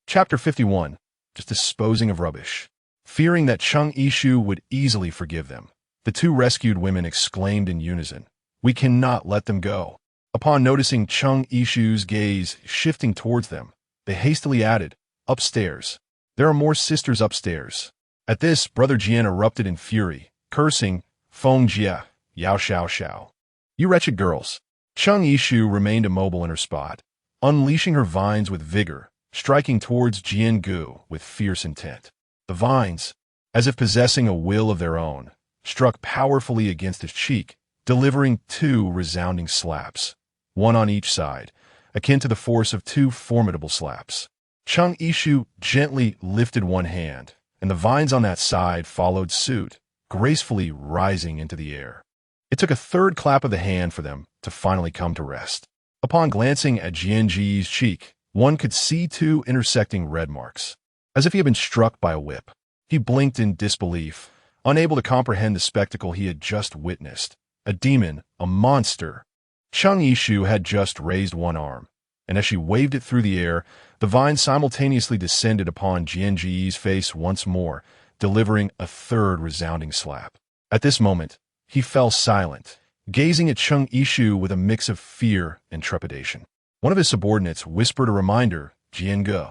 Chapter 51. Just disposing of rubbish. Fearing that Chung Ishu would easily forgive them, the 2 rescued women exclaimed in unison, We cannot let them go. Upon noticing Chung Ishu's gaze shifting towards them, they hastily added, upstairs. There are more sisters upstairs. At this, Brother Jian erupted in fury, cursing, Feng Jia, Yao Xiao Xiao. You wretched girls. Chung Ishu remained immobile in her spot, unleashing her vines with vigor, striking towards Jian Gu with fierce intent. The vines, as if possessing a will of their own, struck powerfully against his cheek, delivering 2 resounding slaps, one on each side, akin to the force of 2 formidable slaps. Chung Ishu gently lifted one hand, and the vines on that side followed suit, gracefully rising into the air. It took a third clap of the hand for them to finally come to rest. Upon glancing at Jian Ji's cheek, one could see 2 intersecting red marks, as if he had been struck by a whip. He blinked in disbelief, unable to comprehend the spectacle he had just witnessed. A demon, a monster. Chung Ishu had just raised one arm, and as she waved it through the air, the vine simultaneously descended upon Jian Ji's face once more, delivering a third resounding slap. At this moment, he fell silent, gazing at Chung Ishu with a mix of fear and trepidation. One of his subordinates whispered a reminder, Jian Gu.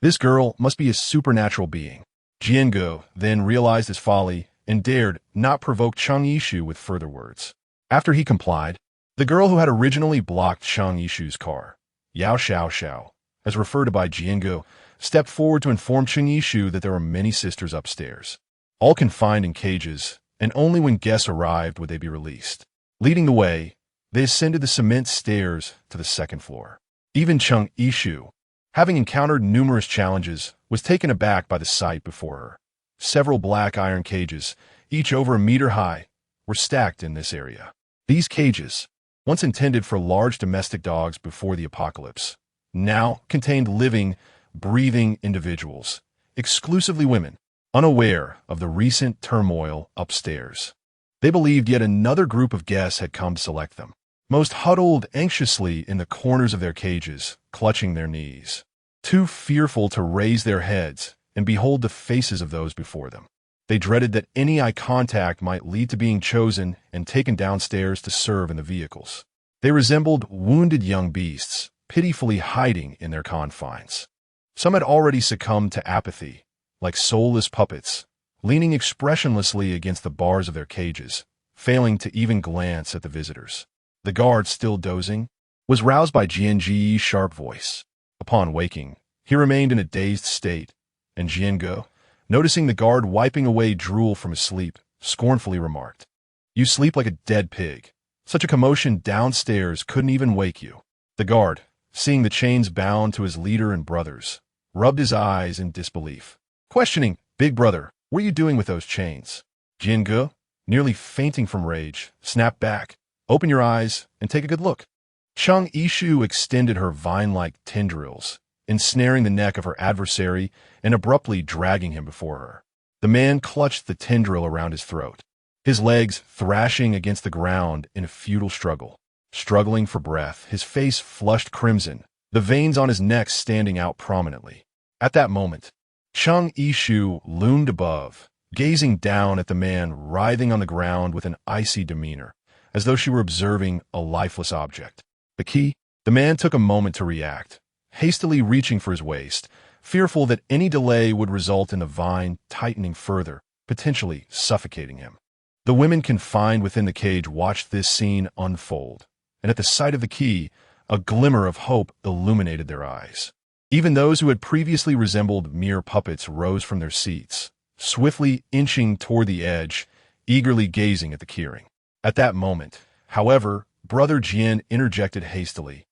This girl must be a supernatural being. Jian Gu then realized his folly and dared not provoke Chung Ishu with further words. After he complied, the girl who had originally blocked Chung Ishu's car, Yao Xiao Xiao, as referred to by Jian Gu, stepped forward to inform Chung Ishu that there were many sisters upstairs, all confined in cages, and only when guests arrived would they be released. Leading the way, they ascended the cement stairs to the 2nd floor. Even Chung Ishu, having encountered numerous challenges, was taken aback by the sight before her. Several black iron cages, each over a meter high, were stacked in this area. These cages, once intended for large domestic dogs before the apocalypse, now contained living, breathing individuals, exclusively women, unaware of the recent turmoil upstairs. They believed yet another group of guests had come to select them, most huddled anxiously in the corners of their cages, clutching their knees, too fearful to raise their heads and behold the faces of those before them. They dreaded that any eye contact might lead to being chosen and taken downstairs to serve in the vehicles. They resembled wounded young beasts, pitifully hiding in their confines. Some had already succumbed to apathy, like soulless puppets, leaning expressionlessly against the bars of their cages, failing to even glance at the visitors. The guard, still dozing, was roused by Jian Ji's sharp voice. Upon waking, he remained in a dazed state, and Jian Gu, noticing the guard wiping away drool from his sleep, scornfully remarked, "You sleep like a dead pig. Such a commotion downstairs couldn't even wake you." The guard, seeing the chains bound to his leader and brothers, rubbed his eyes in disbelief, questioning, "Big brother, what are you doing with those chains?" Jian Gu, nearly fainting from rage, snapped back, "Open your eyes and take a good look." Chung Ishu extended her vine-like tendrils, ensnaring the neck of her adversary and abruptly dragging him before her. The man clutched the tendril around his throat, his legs thrashing against the ground in a futile struggle. Struggling for breath, his face flushed crimson, the veins on his neck standing out prominently. At that moment, Chung Ishu loomed above, gazing down at the man writhing on the ground with an icy demeanor, as though she were observing a lifeless object. The key? The man took a moment to react, hastily reaching for his waist, fearful that any delay would result in the vine tightening further, potentially suffocating him. The women confined within the cage watched this scene unfold, and at the sight of the key, a glimmer of hope illuminated their eyes. Even those who had previously resembled mere puppets rose from their seats, swiftly inching toward the edge, eagerly gazing at the keyring. At that moment, however, Brother Jian interjected hastily,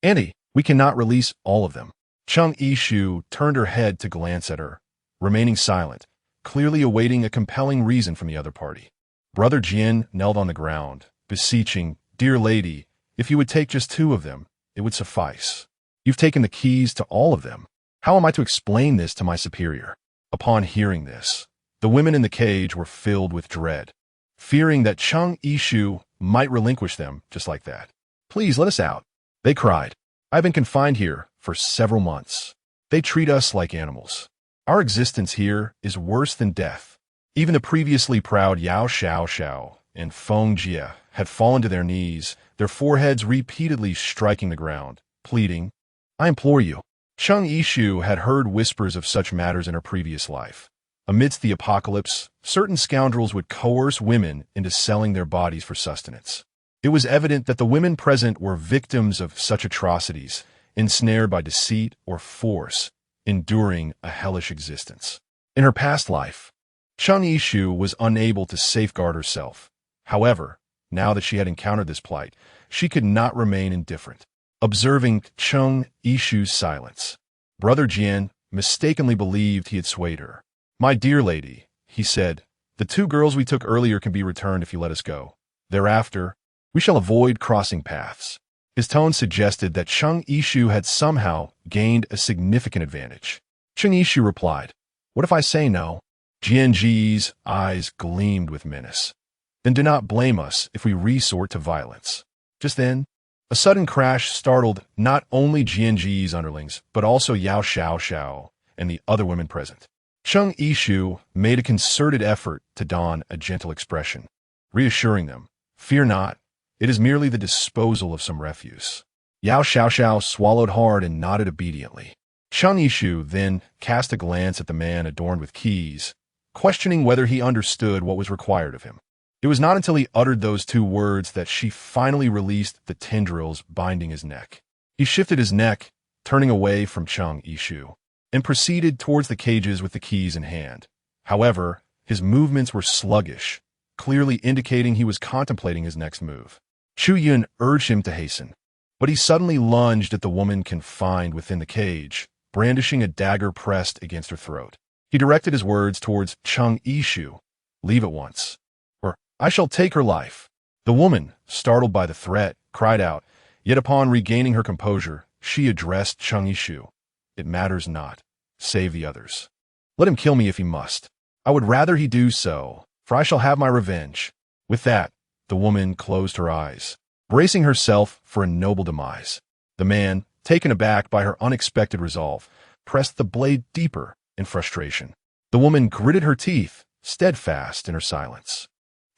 "Auntie, we cannot release all of them." Chung Ishu turned her head to glance at her, remaining silent, clearly awaiting a compelling reason from the other party. Brother Jian knelt on the ground, beseeching, "Dear lady, if you would take just 2 of them, it would suffice. You've taken the keys to all of them. How am I to explain this to my superior?" Upon hearing this, the women in the cage were filled with dread, fearing that Chung Ishu might relinquish them just like that. "Please let us out," they cried. "I've been confined here for several months. They treat us like animals. Our existence here is worse than death." Even the previously proud Yao Xiao Xiao and Feng Jia had fallen to their knees, their foreheads repeatedly striking the ground, pleading, "I implore you." Chung Ishu had heard whispers of such matters in her previous life. Amidst the apocalypse, certain scoundrels would coerce women into selling their bodies for sustenance. It was evident that the women present were victims of such atrocities, ensnared by deceit or force, enduring a hellish existence. In her past life, Chung Ishu was unable to safeguard herself. However, now that she had encountered this plight, she could not remain indifferent. Observing Chung Ishu's silence, Brother Jian mistakenly believed he had swayed her. "My dear lady," he said, "the two girls we took earlier can be returned if you let us go. Thereafter, we shall avoid crossing paths." His tone suggested that Chung Ishu had somehow gained a significant advantage. Chung Ishu replied, "What if I say no?" Jian Ji's eyes gleamed with menace. "Then do not blame us if we resort to violence." Just then, a sudden crash startled not only Jian Ji's underlings, but also Yao Xiao Xiao and the other women present. Chung Ishu made a concerted effort to don a gentle expression, reassuring them, "Fear not, it is merely the disposal of some refuse." Yao Xiao Xiao swallowed hard and nodded obediently. Chung Ishu then cast a glance at the man adorned with keys, questioning whether he understood what was required of him. It was not until he uttered those two words that she finally released the tendrils binding his neck. He shifted his neck, turning away from Chung Ishu, and proceeded towards the cages with the keys in hand. However, his movements were sluggish, clearly indicating he was contemplating his next move. Chu Yun urged him to hasten, but he suddenly lunged at the woman confined within the cage, brandishing a dagger pressed against her throat. He directed his words towards Chung Ishu, "Leave at once, or I shall take her life." The woman, startled by the threat, cried out, yet upon regaining her composure, she addressed Chung Ishu, "It matters not, save the others. Let him kill me if he must. I would rather he do so, for I shall have my revenge." With that, the woman closed her eyes, bracing herself for a noble demise. The man, taken aback by her unexpected resolve, pressed the blade deeper in frustration. The woman gritted her teeth, steadfast in her silence.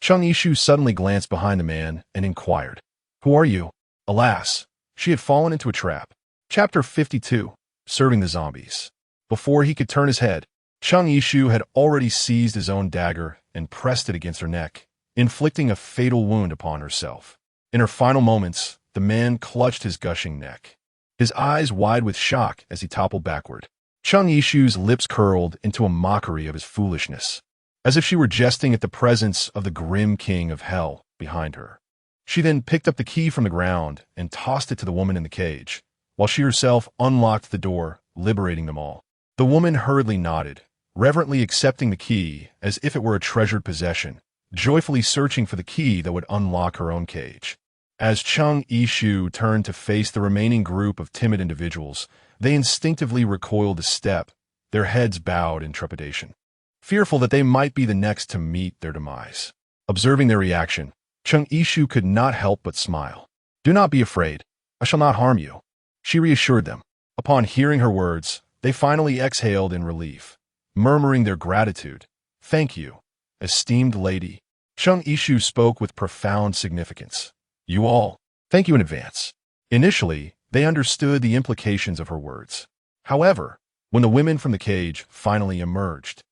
Chung Ishu suddenly glanced behind the man and inquired, "Who are you?" Alas, she had fallen into a trap. Chapter 52, Serving the Zombies. Before he could turn his head, Chung Ishu had already seized his own dagger and pressed it against her neck, inflicting a fatal wound upon herself. In her final moments, the man clutched his gushing neck, his eyes wide with shock as he toppled backward. Chung Ishu's lips curled into a mockery of his foolishness, as if she were jesting at the presence of the grim king of hell behind her. She then picked up the key from the ground and tossed it to the woman in the cage, while she herself unlocked the door, liberating them all. The woman hurriedly nodded, reverently accepting the key as if it were a treasured possession, joyfully searching for the key that would unlock her own cage. As Chung Ishu turned to face the remaining group of timid individuals, they instinctively recoiled a step, their heads bowed in trepidation, fearful that they might be the next to meet their demise. Observing their reaction, Chung Ishu could not help but smile. "Do not be afraid. I shall not harm you," she reassured them. Upon hearing her words, they finally exhaled in relief, murmuring their gratitude. "Thank you, esteemed lady." Chung Ishu spoke with profound significance. "You all, thank you in advance." Initially, they understood the implications of her words. However, when the women from the cage finally emerged,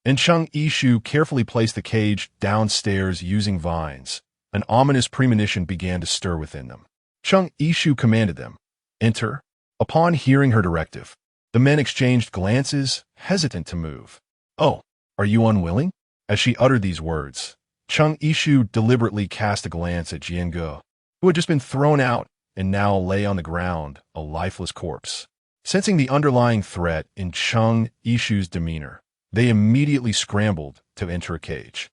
and Chung Ishu carefully placed the cage downstairs using vines, an ominous premonition began to stir within them. Chung Ishu commanded them, "Enter." Upon hearing her directive, the men exchanged glances, hesitant to move. "Oh, are you unwilling?" As she uttered these words, Chung Ishu deliberately cast a glance at Jian Ge, who had just been thrown out and now lay on the ground, a lifeless corpse. Sensing the underlying threat in Chung Ishu's demeanor, they immediately scrambled to enter a cage.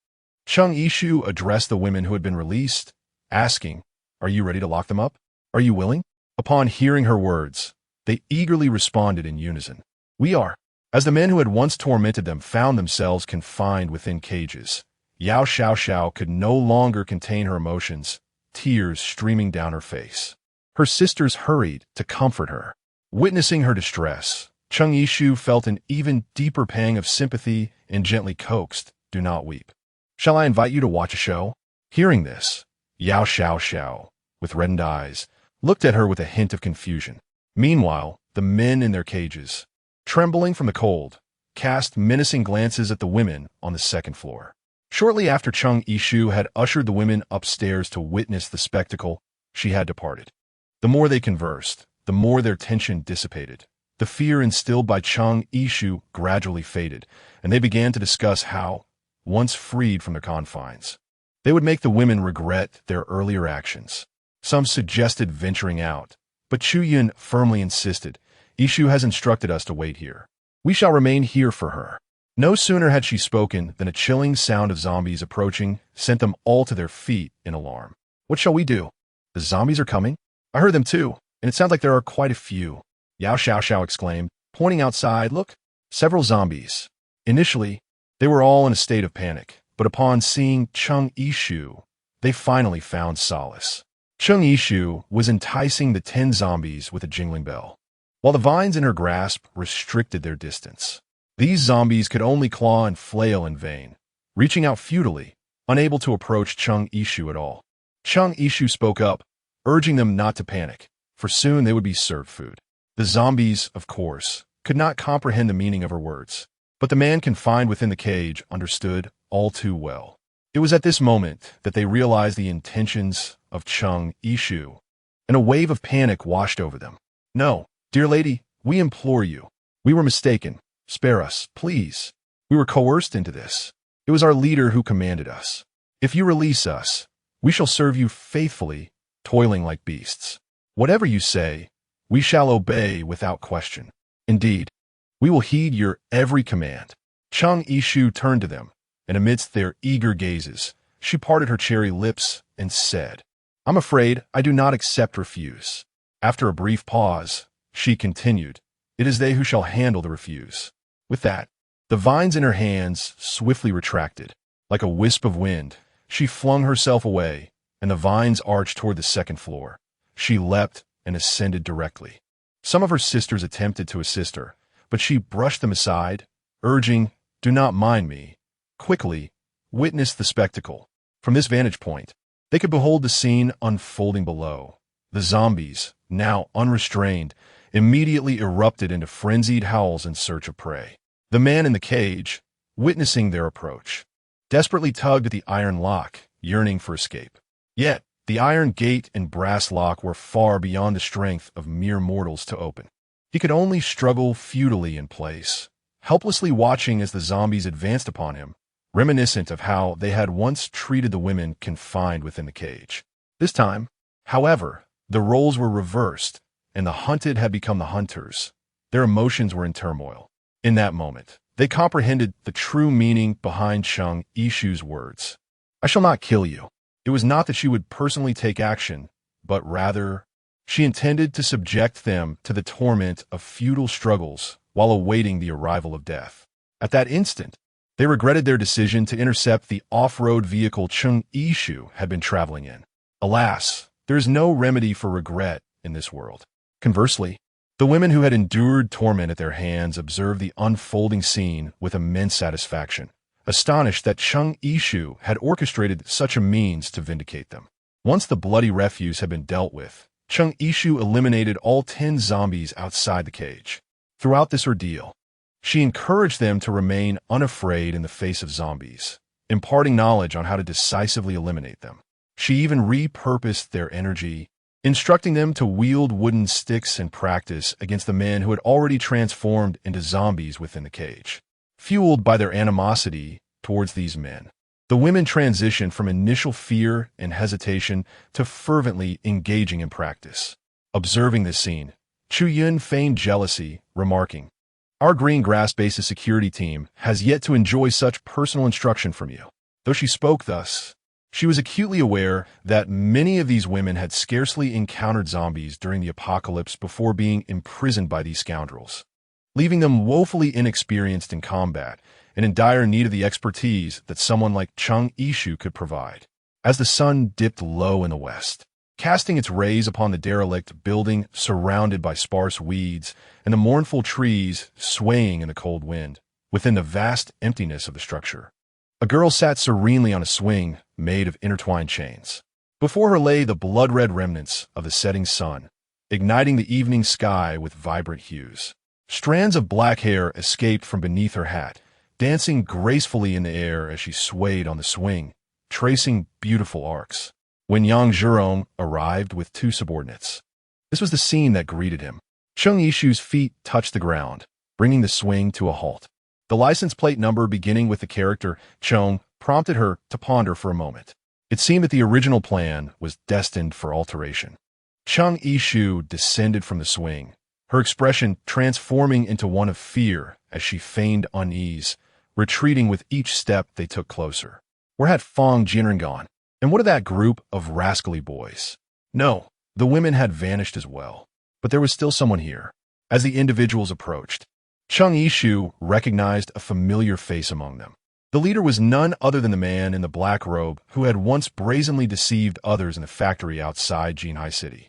Chung Ishu addressed the women who had been released, asking, "Are you ready to lock them up? Are you willing?" Upon hearing her words, they eagerly responded in unison, "We are." As the men who had once tormented them found themselves confined within cages, Yao Xiao Xiao could no longer contain her emotions, tears streaming down her face. Her sisters hurried to comfort her. Witnessing her distress, Chung Ishu felt an even deeper pang of sympathy and gently coaxed, "Do not weep. Shall I invite you to watch a show?" Hearing this, Yao Xiao Xiao, with reddened eyes, looked at her with a hint of confusion. Meanwhile, the men in their cages, trembling from the cold, cast menacing glances at the women on the second floor. Shortly after Chung Yishu had ushered the women upstairs to witness the spectacle, she had departed. The more they conversed, the more their tension dissipated. The fear instilled by Chung Yishu gradually faded, and they began to discuss how, once freed from their confines, they would make the women regret their earlier actions. Some suggested venturing out, but Chu Yun firmly insisted, "Yishu has instructed us to wait here. We shall remain here for her." No sooner had she spoken than a chilling sound of zombies approaching sent them all to their feet in alarm. "What shall we do? The zombies are coming? I heard them too, and it sounds like there are quite a few," Yao Xiao Xiao exclaimed, pointing outside. "Look, several zombies." Initially, they were all in a state of panic, but upon seeing Chung Yishu, they finally found solace. Chung Yishu was enticing the 10 zombies with a jingling bell, while the vines in her grasp restricted their distance. These zombies could only claw and flail in vain, reaching out futilely, unable to approach Chung Yishu at all. Chung Yishu spoke up, urging them not to panic, for soon they would be served food. The zombies, of course, could not comprehend the meaning of her words, but the man confined within the cage understood all too well. It was at this moment that they realized the intentions of Chung Yishu, and a wave of panic washed over them. "No, dear lady, we implore you. We were mistaken. Spare us, please. We were coerced into this. It was our leader who commanded us. If you release us, we shall serve you faithfully, toiling like beasts. Whatever you say, we shall obey without question. Indeed, we will heed your every command." Chung Yishu turned to them, and amidst their eager gazes, she parted her cherry lips and said, "I'm afraid I do not refuse." After a brief pause, she continued, "It is they who shall handle the refuse." With that, the vines in her hands swiftly retracted. Like a wisp of wind, she flung herself away, and the vines arched toward the second floor. She leapt and ascended directly. Some of her sisters attempted to assist her, but she brushed them aside, urging, "Do not mind me." Quickly, witness the spectacle. From this vantage point, they could behold the scene unfolding below. The zombies, now unrestrained, immediately erupted into frenzied howls in search of prey. The man in the cage, witnessing their approach, desperately tugged at the iron lock, yearning for escape. Yet, the iron gate and brass lock were far beyond the strength of mere mortals to open. He could only struggle futilely in place, helplessly watching as the zombies advanced upon him, reminiscent of how they had once treated the women confined within the cage. This time, however, the roles were reversed, and the hunted had become the hunters. Their emotions were in turmoil. In that moment, they comprehended the true meaning behind Chung Yishu's words. "I shall not kill you." It was not that she would personally take action, but rather, she intended to subject them to the torment of futile struggles while awaiting the arrival of death. At that instant, they regretted their decision to intercept the off-road vehicle Chung Yishu had been traveling in. Alas, there is no remedy for regret in this world. Conversely, the women who had endured torment at their hands observed the unfolding scene with immense satisfaction, astonished that Chung Yishu had orchestrated such a means to vindicate them. Once the bloody refuse had been dealt with, Chung Yishu eliminated all 10 zombies outside the cage. Throughout this ordeal, she encouraged them to remain unafraid in the face of zombies, imparting knowledge on how to decisively eliminate them. She even repurposed their energy, instructing them to wield wooden sticks in practice against the men who had already transformed into zombies within the cage. Fueled by their animosity towards these men, the women transitioned from initial fear and hesitation to fervently engaging in practice. Observing this scene, Chu Yun feigned jealousy, remarking, "Our green grass base's security team has yet to enjoy such personal instruction from you." Though she spoke thus, she was acutely aware that many of these women had scarcely encountered zombies during the apocalypse before being imprisoned by these scoundrels, leaving them woefully inexperienced in combat and in dire need of the expertise that someone like Chung Yishu could provide. As the sun dipped low in the west, casting its rays upon the derelict building surrounded by sparse weeds and the mournful trees swaying in the cold wind, within the vast emptiness of the structure, a girl sat serenely on a swing made of intertwined chains. Before her lay the blood-red remnants of the setting sun, igniting the evening sky with vibrant hues. Strands of black hair escaped from beneath her hat, dancing gracefully in the air as she swayed on the swing, tracing beautiful arcs. When Yang Zhurong arrived with two subordinates, this was the scene that greeted him. Cheng Yishu's feet touched the ground, bringing the swing to a halt. The license plate number beginning with the character Cheng prompted her to ponder for a moment. It seemed that the original plan was destined for alteration. Cheng Yishu descended from the swing, her expression transforming into one of fear as she feigned unease, retreating with each step they took closer. Where had Fang Jinren gone? And what of that group of rascally boys? No, the women had vanished as well. But there was still someone here. As the individuals approached, Cheng Yishu recognized a familiar face among them. The leader was none other than the man in the black robe who had once brazenly deceived others in the factory outside Jinhai City.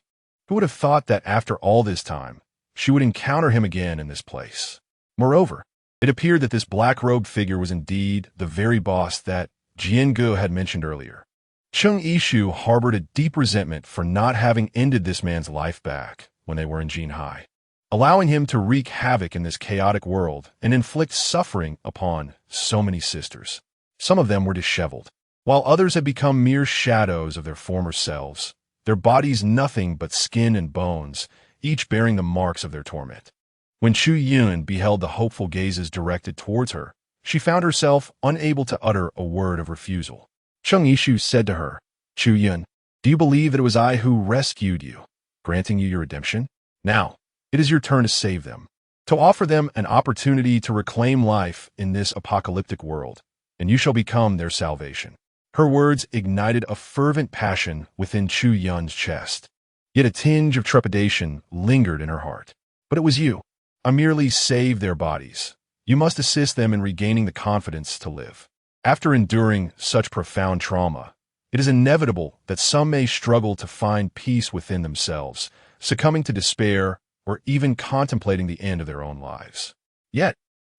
Who would have thought that after all this time, she would encounter him again in this place? Moreover, it appeared that this black-robed figure was indeed the very boss that Jiangu had mentioned earlier. Cheng Yishu harbored a deep resentment for not having ended this man's life back when they were in Jinhai, allowing him to wreak havoc in this chaotic world and inflict suffering upon so many sisters. Some of them were disheveled, while others had become mere shadows of their former selves, their bodies nothing but skin and bones, each bearing the marks of their torment. When Chu Yun beheld the hopeful gazes directed towards her, she found herself unable to utter a word of refusal. Cheng Yishu said to her, "Chu Yun, do you believe that it was I who rescued you, granting you your redemption? Now, it is your turn to save them, to offer them an opportunity to reclaim life in this apocalyptic world, and you shall become their salvation." Her words ignited a fervent passion within Chu Yun's chest, yet a tinge of trepidation lingered in her heart. "But it was you. I merely saved their bodies. You must assist them in regaining the confidence to live. After enduring such profound trauma, it is inevitable that some may struggle to find peace within themselves, succumbing to despair or even contemplating the end of their own lives. Yet,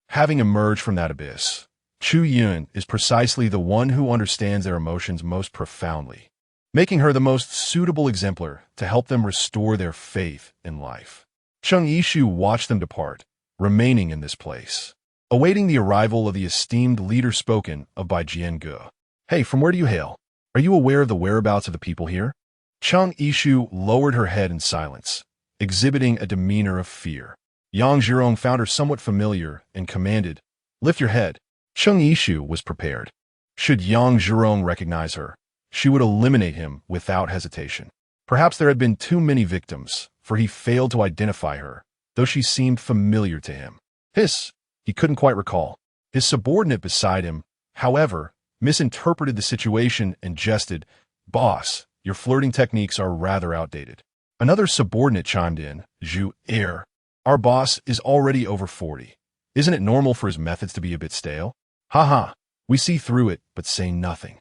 having emerged from that abyss, Chu Yun is precisely the one who understands their emotions most profoundly, making her the most suitable exemplar to help them restore their faith in life." Cheng Yishu watched them depart, remaining in this place, awaiting the arrival of the esteemed leader spoken of by Jiangu. "Hey, from where do you hail? Are you aware of the whereabouts of the people here?" Cheng Yishu lowered her head in silence, exhibiting a demeanor of fear. Yang Zhurong found her somewhat familiar and commanded, "Lift your head." Cheng Yishu was prepared. Should Yang Zhurong recognize her, she would eliminate him without hesitation. Perhaps there had been too many victims, for he failed to identify her, though she seemed familiar to him. Hiss! He couldn't quite recall. His subordinate beside him, however, misinterpreted the situation and jested, "Boss, your flirting techniques are rather outdated." Another subordinate chimed in, "Zhu Er, our boss is already over 40. Isn't it normal for his methods to be a bit stale?" "Ha, we see through it, but say nothing."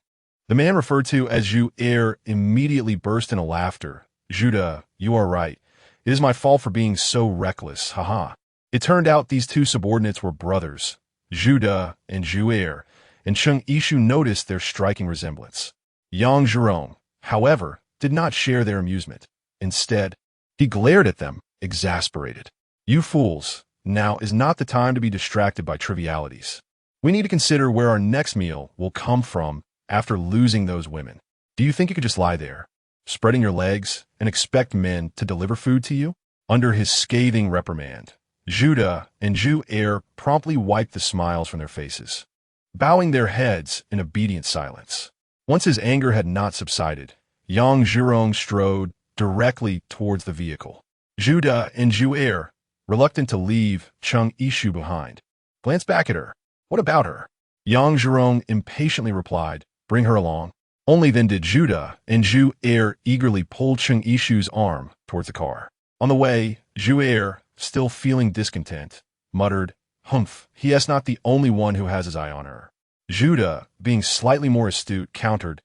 The man referred to as Zhu Er immediately burst into laughter. "Judah, you are right. It is my fault for being so reckless, haha." It turned out these two subordinates were brothers, Judah and Zhu Er, and Cheng Yishu noticed their striking resemblance. Yang Zhurong, however, did not share their amusement. Instead, he glared at them, exasperated. "You fools, now is not the time to be distracted by trivialities. We need to consider where our next meal will come from after losing those women. Do you think you could just lie there, spreading your legs, and expect men to deliver food to you?" Under his scathing reprimand, Judah and Zhu Er promptly wiped the smiles from their faces, bowing their heads in obedient silence. Once his anger had not subsided, Yang Zhurong strode directly towards the vehicle. Judah and Zhu Er, reluctant to leave Cheng Yishu behind, glanced back at her. "What about her?" Yang Zhurong impatiently replied, "Bring her along." Only then did Judah and Zhu Er eagerly pull Cheng Yishu's arm towards the car. On the way, Zhu Er, still feeling discontent, muttered, "Humph, he is not the only one who has his eye on her." Judah, being slightly more astute, countered,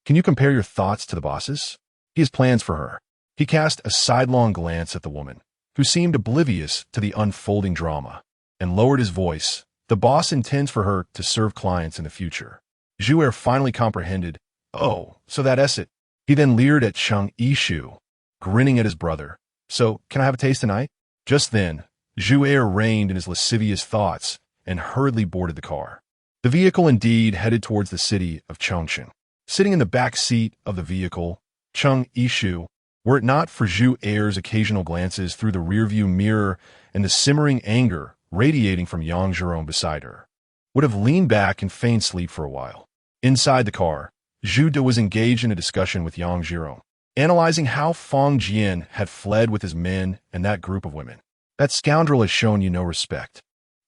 "Can you compare your thoughts to the boss's? He has plans for her." He cast a sidelong glance at the woman, who seemed oblivious to the unfolding drama, and lowered his voice. "The boss intends for her to serve clients in the future." Zhu Er finally comprehended. "Oh, so that is it." He then leered at Cheng Yishu, grinning at his brother. "So, can I have a taste tonight?" Just then, Zhu reined in his lascivious thoughts and hurriedly boarded the car. The vehicle indeed headed towards the city of Chongqing. Sitting in the back seat of the vehicle, Cheng Yishu, were it not for Zhu occasional glances through the rearview mirror and the simmering anger radiating from Yang Zhirong beside her, would have leaned back and feigned sleep for a while. Inside the car, Zhu De was engaged in a discussion with Yang Zhirong, analyzing how Fang Jian had fled with his men and that group of women. "That scoundrel has shown you no respect.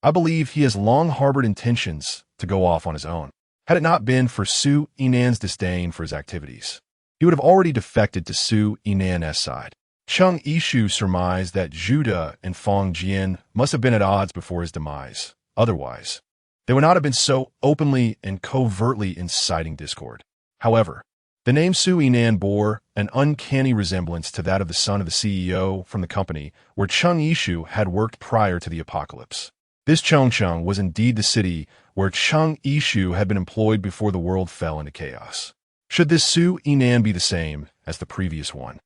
I believe he has long harbored intentions to go off on his own. Had it not been for Su Yinan's disdain for his activities, he would have already defected to Su Yinan's side." Cheng Yishu surmised that Zhu De and Fang Jian must have been at odds before his demise. Otherwise, they would not have been so openly and covertly inciting discord. However, the name Su Yinan bore an uncanny resemblance to that of the son of the CEO from the company where Cheng Yishu had worked prior to the apocalypse. This Chongqing was indeed the city where Cheng Yishu had been employed before the world fell into chaos. Should this Su Yinan be the same as the previous one,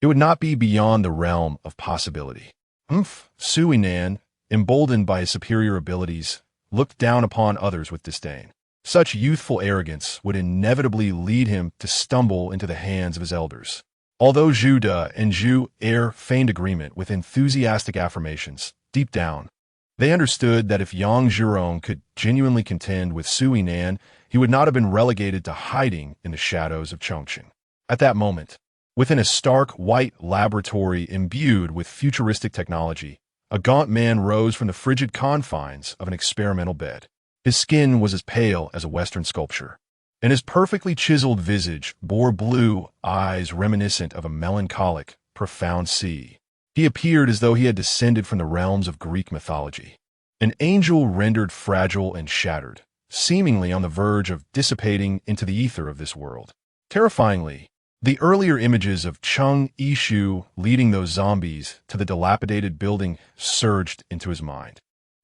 it would not be beyond the realm of possibility. Su Yinan, emboldened by his superior abilities, looked down upon others with disdain. Such youthful arrogance would inevitably lead him to stumble into the hands of his elders. Although Zhu De and Zhu feigned agreement with enthusiastic affirmations, deep down, they understood that if Yang Zhirong could genuinely contend with Su Yinan, he would not have been relegated to hiding in the shadows of Chongqing. At that moment, within a stark white laboratory imbued with futuristic technology, a gaunt man rose from the frigid confines of an experimental bed. His skin was as pale as a Western sculpture, and his perfectly chiseled visage bore blue eyes reminiscent of a melancholic, profound sea. He appeared as though he had descended from the realms of Greek mythology, an angel rendered fragile and shattered, seemingly on the verge of dissipating into the ether of this world. Terrifyingly, the earlier images of Cheng Yishu leading those zombies to the dilapidated building surged into his mind.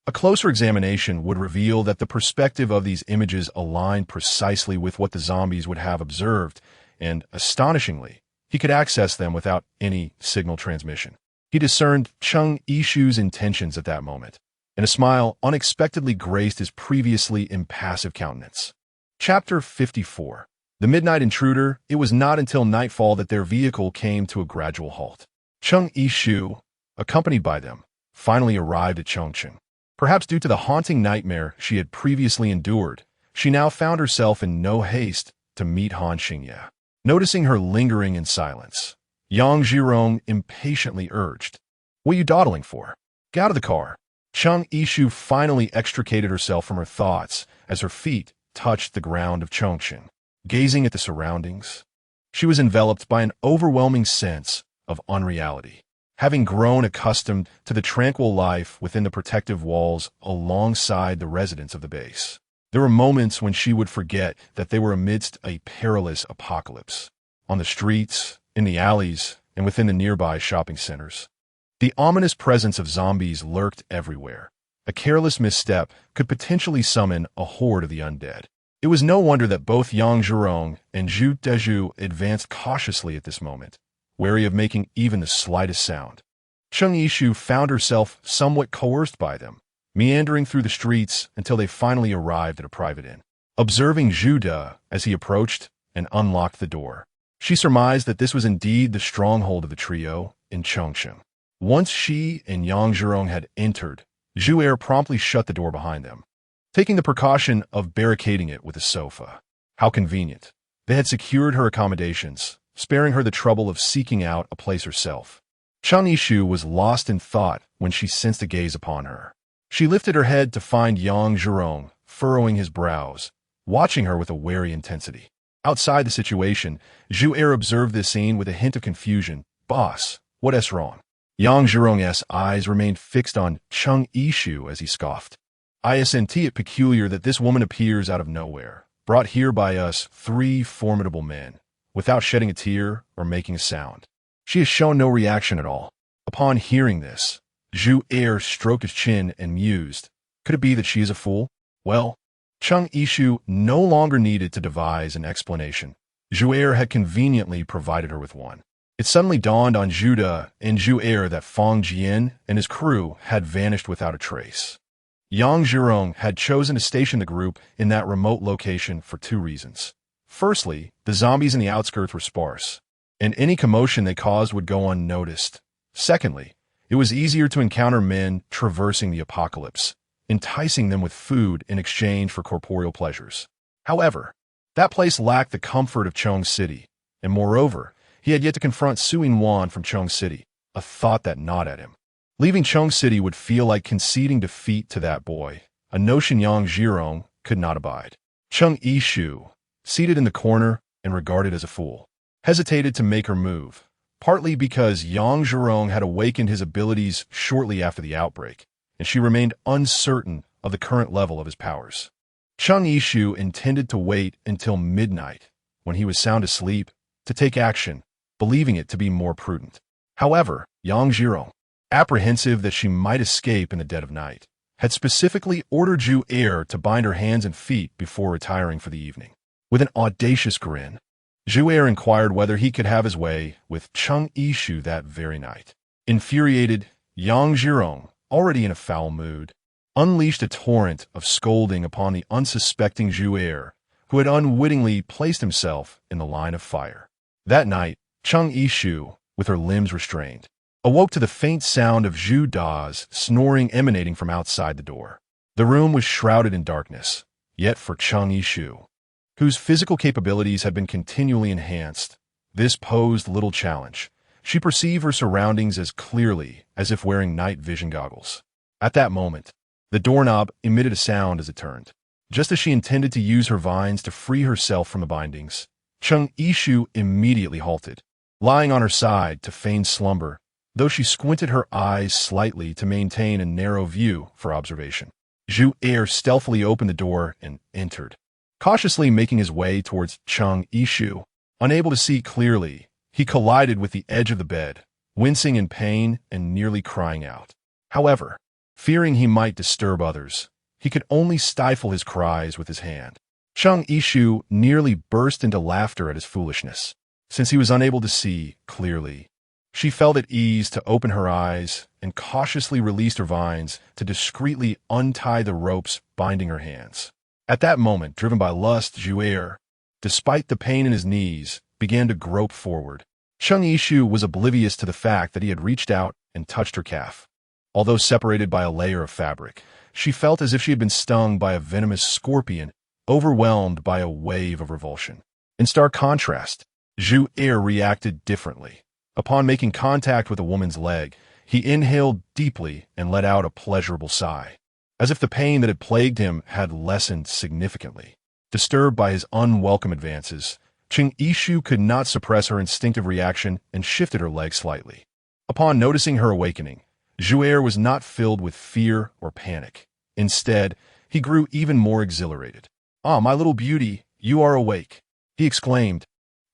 A closer examination would reveal that the perspective of these images aligned precisely with what the zombies would have observed, and, astonishingly, he could access them without any signal transmission. He discerned Cheng Yishu's intentions at that moment, and a smile unexpectedly graced his previously impassive countenance. Chapter 54. The Midnight Intruder. It was not until nightfall that their vehicle came to a gradual halt. Cheng Yishu, accompanied by them, finally arrived at Chongqing. Perhaps due to the haunting nightmare she had previously endured, she now found herself in no haste to meet Han Xingye. Noticing her lingering in silence, Yang Zhirong impatiently urged, "What are you dawdling for? Get out of the car." Cheng Yishu finally extricated herself from her thoughts as her feet touched the ground of Chongqing. Gazing at the surroundings, she was enveloped by an overwhelming sense of unreality. Having grown accustomed to the tranquil life within the protective walls alongside the residents of the base, there were moments when she would forget that they were amidst a perilous apocalypse. On the streets, in the alleys, and within the nearby shopping centers, the ominous presence of zombies lurked everywhere. A careless misstep could potentially summon a horde of the undead. It was no wonder that both Yang Zhirong and Zhu Dezhu advanced cautiously at this moment, wary of making even the slightest sound. Cheng Yishu found herself somewhat coerced by them, meandering through the streets until they finally arrived at a private inn. Observing Zhu De as he approached and unlocked the door, she surmised that this was indeed the stronghold of the trio in Chongqing. Once she and Yang Zhirong had entered, Zhu promptly shut the door behind them, taking the precaution of barricading it with a sofa. How convenient. They had secured her accommodations, sparing her the trouble of seeking out a place herself. Cheng Yishu was lost in thought when she sensed a gaze upon her. She lifted her head to find Yang Zhirong furrowing his brows, watching her with a wary intensity. Outside the situation, Zhu observed this scene with a hint of confusion. "Boss, what's wrong?" Yang Zhirong's eyes remained fixed on Cheng Yishu as he scoffed. "I sent it peculiar that this woman appears out of nowhere, brought here by us three formidable men, without shedding a tear or making a sound. She has shown no reaction at all." Upon hearing this, Zhu stroked his chin and mused, "Could it be that she is a fool?" Well, Cheng Yishu no longer needed to devise an explanation. Zhu had conveniently provided her with one. It suddenly dawned on Judah and Zhu that Fang Jian and his crew had vanished without a trace. Yang Zhirong had chosen to station the group in that remote location for two reasons. Firstly, the zombies in the outskirts were sparse, and any commotion they caused would go unnoticed. Secondly, it was easier to encounter men traversing the apocalypse, enticing them with food in exchange for corporeal pleasures. However, that place lacked the comfort of Chong City, and moreover, he had yet to confront Suing Wan from Chong City, a thought that gnawed at him. Leaving Chong City would feel like conceding defeat to that boy, a notion Yang Zhirong could not abide. Cheng Yishu, seated in the corner and regarded as a fool, hesitated to make her move, partly because Yang Zhirong had awakened his abilities shortly after the outbreak, and she remained uncertain of the current level of his powers. Cheng Yishu intended to wait until midnight, when he was sound asleep, to take action, believing it to be more prudent. However, Yang Zhirong, apprehensive that she might escape in the dead of night, had specifically ordered Zhu to bind her hands and feet before retiring for the evening. With an audacious grin, Zhu inquired whether he could have his way with Cheng Yishu that very night. Infuriated, Yang Zhirong, already in a foul mood, unleashed a torrent of scolding upon the unsuspecting Zhu who had unwittingly placed himself in the line of fire. That night, Cheng Yishu, with her limbs restrained, awoke to the faint sound of Zhu Da's snoring emanating from outside the door. The room was shrouded in darkness, yet for Cheng Yishu, whose physical capabilities had been continually enhanced, this posed little challenge. She perceived her surroundings as clearly as if wearing night vision goggles. At that moment, the doorknob emitted a sound as it turned. Just as she intended to use her vines to free herself from the bindings, Cheng Yishu immediately halted, lying on her side to feign slumber, though she squinted her eyes slightly to maintain a narrow view for observation. Zhu stealthily opened the door and entered, cautiously making his way towards Cheng Yishu. Unable to see clearly, he collided with the edge of the bed, wincing in pain and nearly crying out. However, fearing he might disturb others, he could only stifle his cries with his hand. Cheng Yishu nearly burst into laughter at his foolishness. Since he was unable to see clearly, she felt at ease to open her eyes and cautiously released her vines to discreetly untie the ropes binding her hands. At that moment, driven by lust, Zhu, despite the pain in his knees, began to grope forward. Cheng Yishu was oblivious to the fact that he had reached out and touched her calf. Although separated by a layer of fabric, she felt as if she had been stung by a venomous scorpion, overwhelmed by a wave of revulsion. In stark contrast, Zhu reacted differently. Upon making contact with a woman's leg, he inhaled deeply and let out a pleasurable sigh, as if the pain that had plagued him had lessened significantly. Disturbed by his unwelcome advances, Cheng Yishu could not suppress her instinctive reaction and shifted her leg slightly. Upon noticing her awakening, Zhu was not filled with fear or panic. Instead, he grew even more exhilarated. "Ah, my little beauty, you are awake," he exclaimed,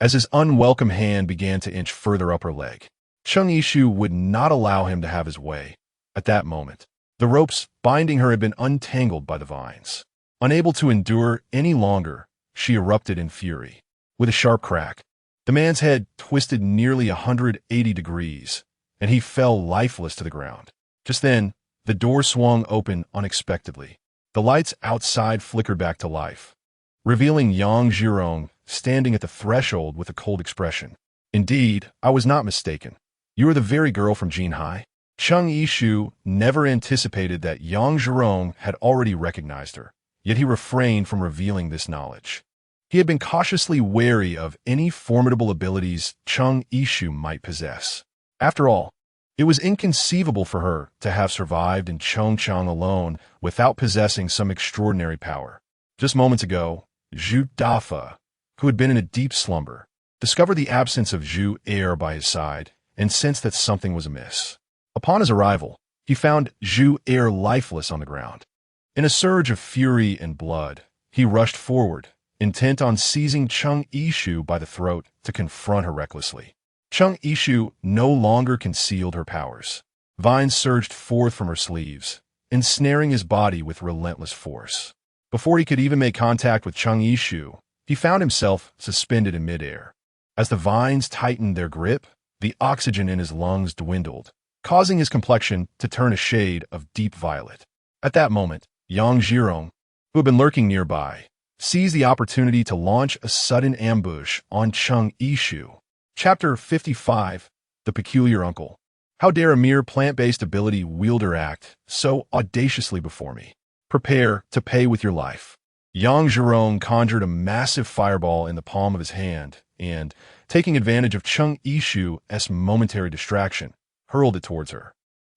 as his unwelcome hand began to inch further up her leg. Cheng Yishu would not allow him to have his way. At that moment, the ropes binding her had been untangled by the vines. Unable to endure any longer, she erupted in fury. With a sharp crack, the man's head twisted nearly 180 degrees, and he fell lifeless to the ground. Just then, the door swung open unexpectedly. The lights outside flickered back to life, revealing Yang Zhirong standing at the threshold with a cold expression. "Indeed, I was not mistaken. You are the very girl from Jinhai." Cheng Yishu never anticipated that Yang Zhirong had already recognized her, yet he refrained from revealing this knowledge. He had been cautiously wary of any formidable abilities Cheng Yishu might possess. After all, it was inconceivable for her to have survived in Chongchang alone without possessing some extraordinary power. Just moments ago, Zhu Dafa, who had been in a deep slumber, discovered the absence of Zhu by his side and sensed that something was amiss. Upon his arrival, he found Zhu lifeless on the ground. In a surge of fury and blood, he rushed forward, intent on seizing Cheng Yishu by the throat to confront her recklessly. Cheng Yishu no longer concealed her powers. Vines surged forth from her sleeves, ensnaring his body with relentless force. Before he could even make contact with Cheng Yishu, he found himself suspended in midair. As the vines tightened their grip, the oxygen in his lungs dwindled, causing his complexion to turn a shade of deep violet. At that moment, Yang Zhirong, who had been lurking nearby, seized the opportunity to launch a sudden ambush on Cheng Yishu. Chapter 55, The Peculiar Uncle. How dare a mere plant-based ability wielder act so audaciously before me? Prepare to pay with your life. Yang Zhirong conjured a massive fireball in the palm of his hand and, taking advantage of Cheng Yishu's momentary distraction, hurled it towards her.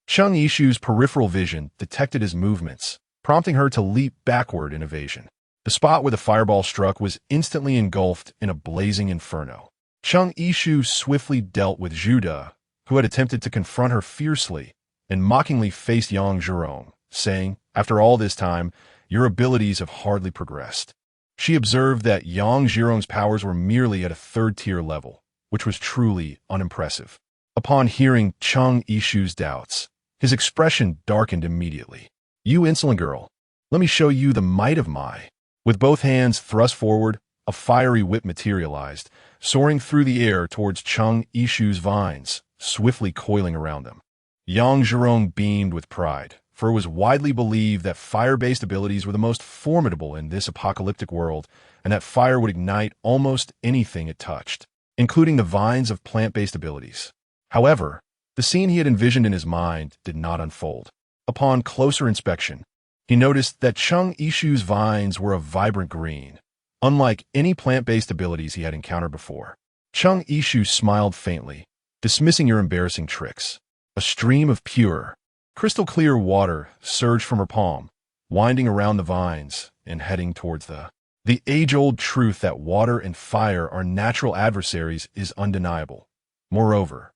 Cheng Yishu's peripheral vision detected his movements, prompting her to leap backward in evasion. The spot where the fireball struck was instantly engulfed in a blazing inferno. Cheng Yishu swiftly dealt with Zhu De, who had attempted to confront her fiercely, and mockingly faced Yang Zhirong, saying, "After all this time, your abilities have hardly progressed." She observed that Yang Zhirong's powers were merely at a third-tier level, which was truly unimpressive. Upon hearing Cheng Yishu's doubts, his expression darkened immediately. "You insolent girl, let me show you the might of my..." With both hands thrust forward, a fiery whip materialized, soaring through the air towards Cheng Yishu's vines, swiftly coiling around them. Yang Zhirong beamed with pride, for it was widely believed that fire-based abilities were the most formidable in this apocalyptic world, and that fire would ignite almost anything it touched, including the vines of plant-based abilities. However, the scene he had envisioned in his mind did not unfold. Upon closer inspection, he noticed that Cheng Yishu's vines were a vibrant green, unlike any plant-based abilities he had encountered before. Cheng Yishu smiled faintly, dismissing your embarrassing tricks. A stream of pure, crystal-clear water surged from her palm, winding around the vines and heading towards the age-old truth that water and fire are natural adversaries is undeniable. Moreover,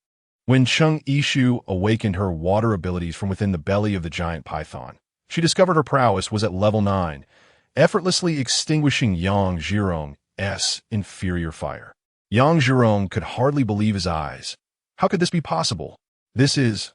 when Cheng Yishu awakened her water abilities from within the belly of the giant python, she discovered her prowess was at level 9, effortlessly extinguishing Yang Zhirong's inferior fire. Yang Zhirong could hardly believe his eyes. How could this be possible? This is...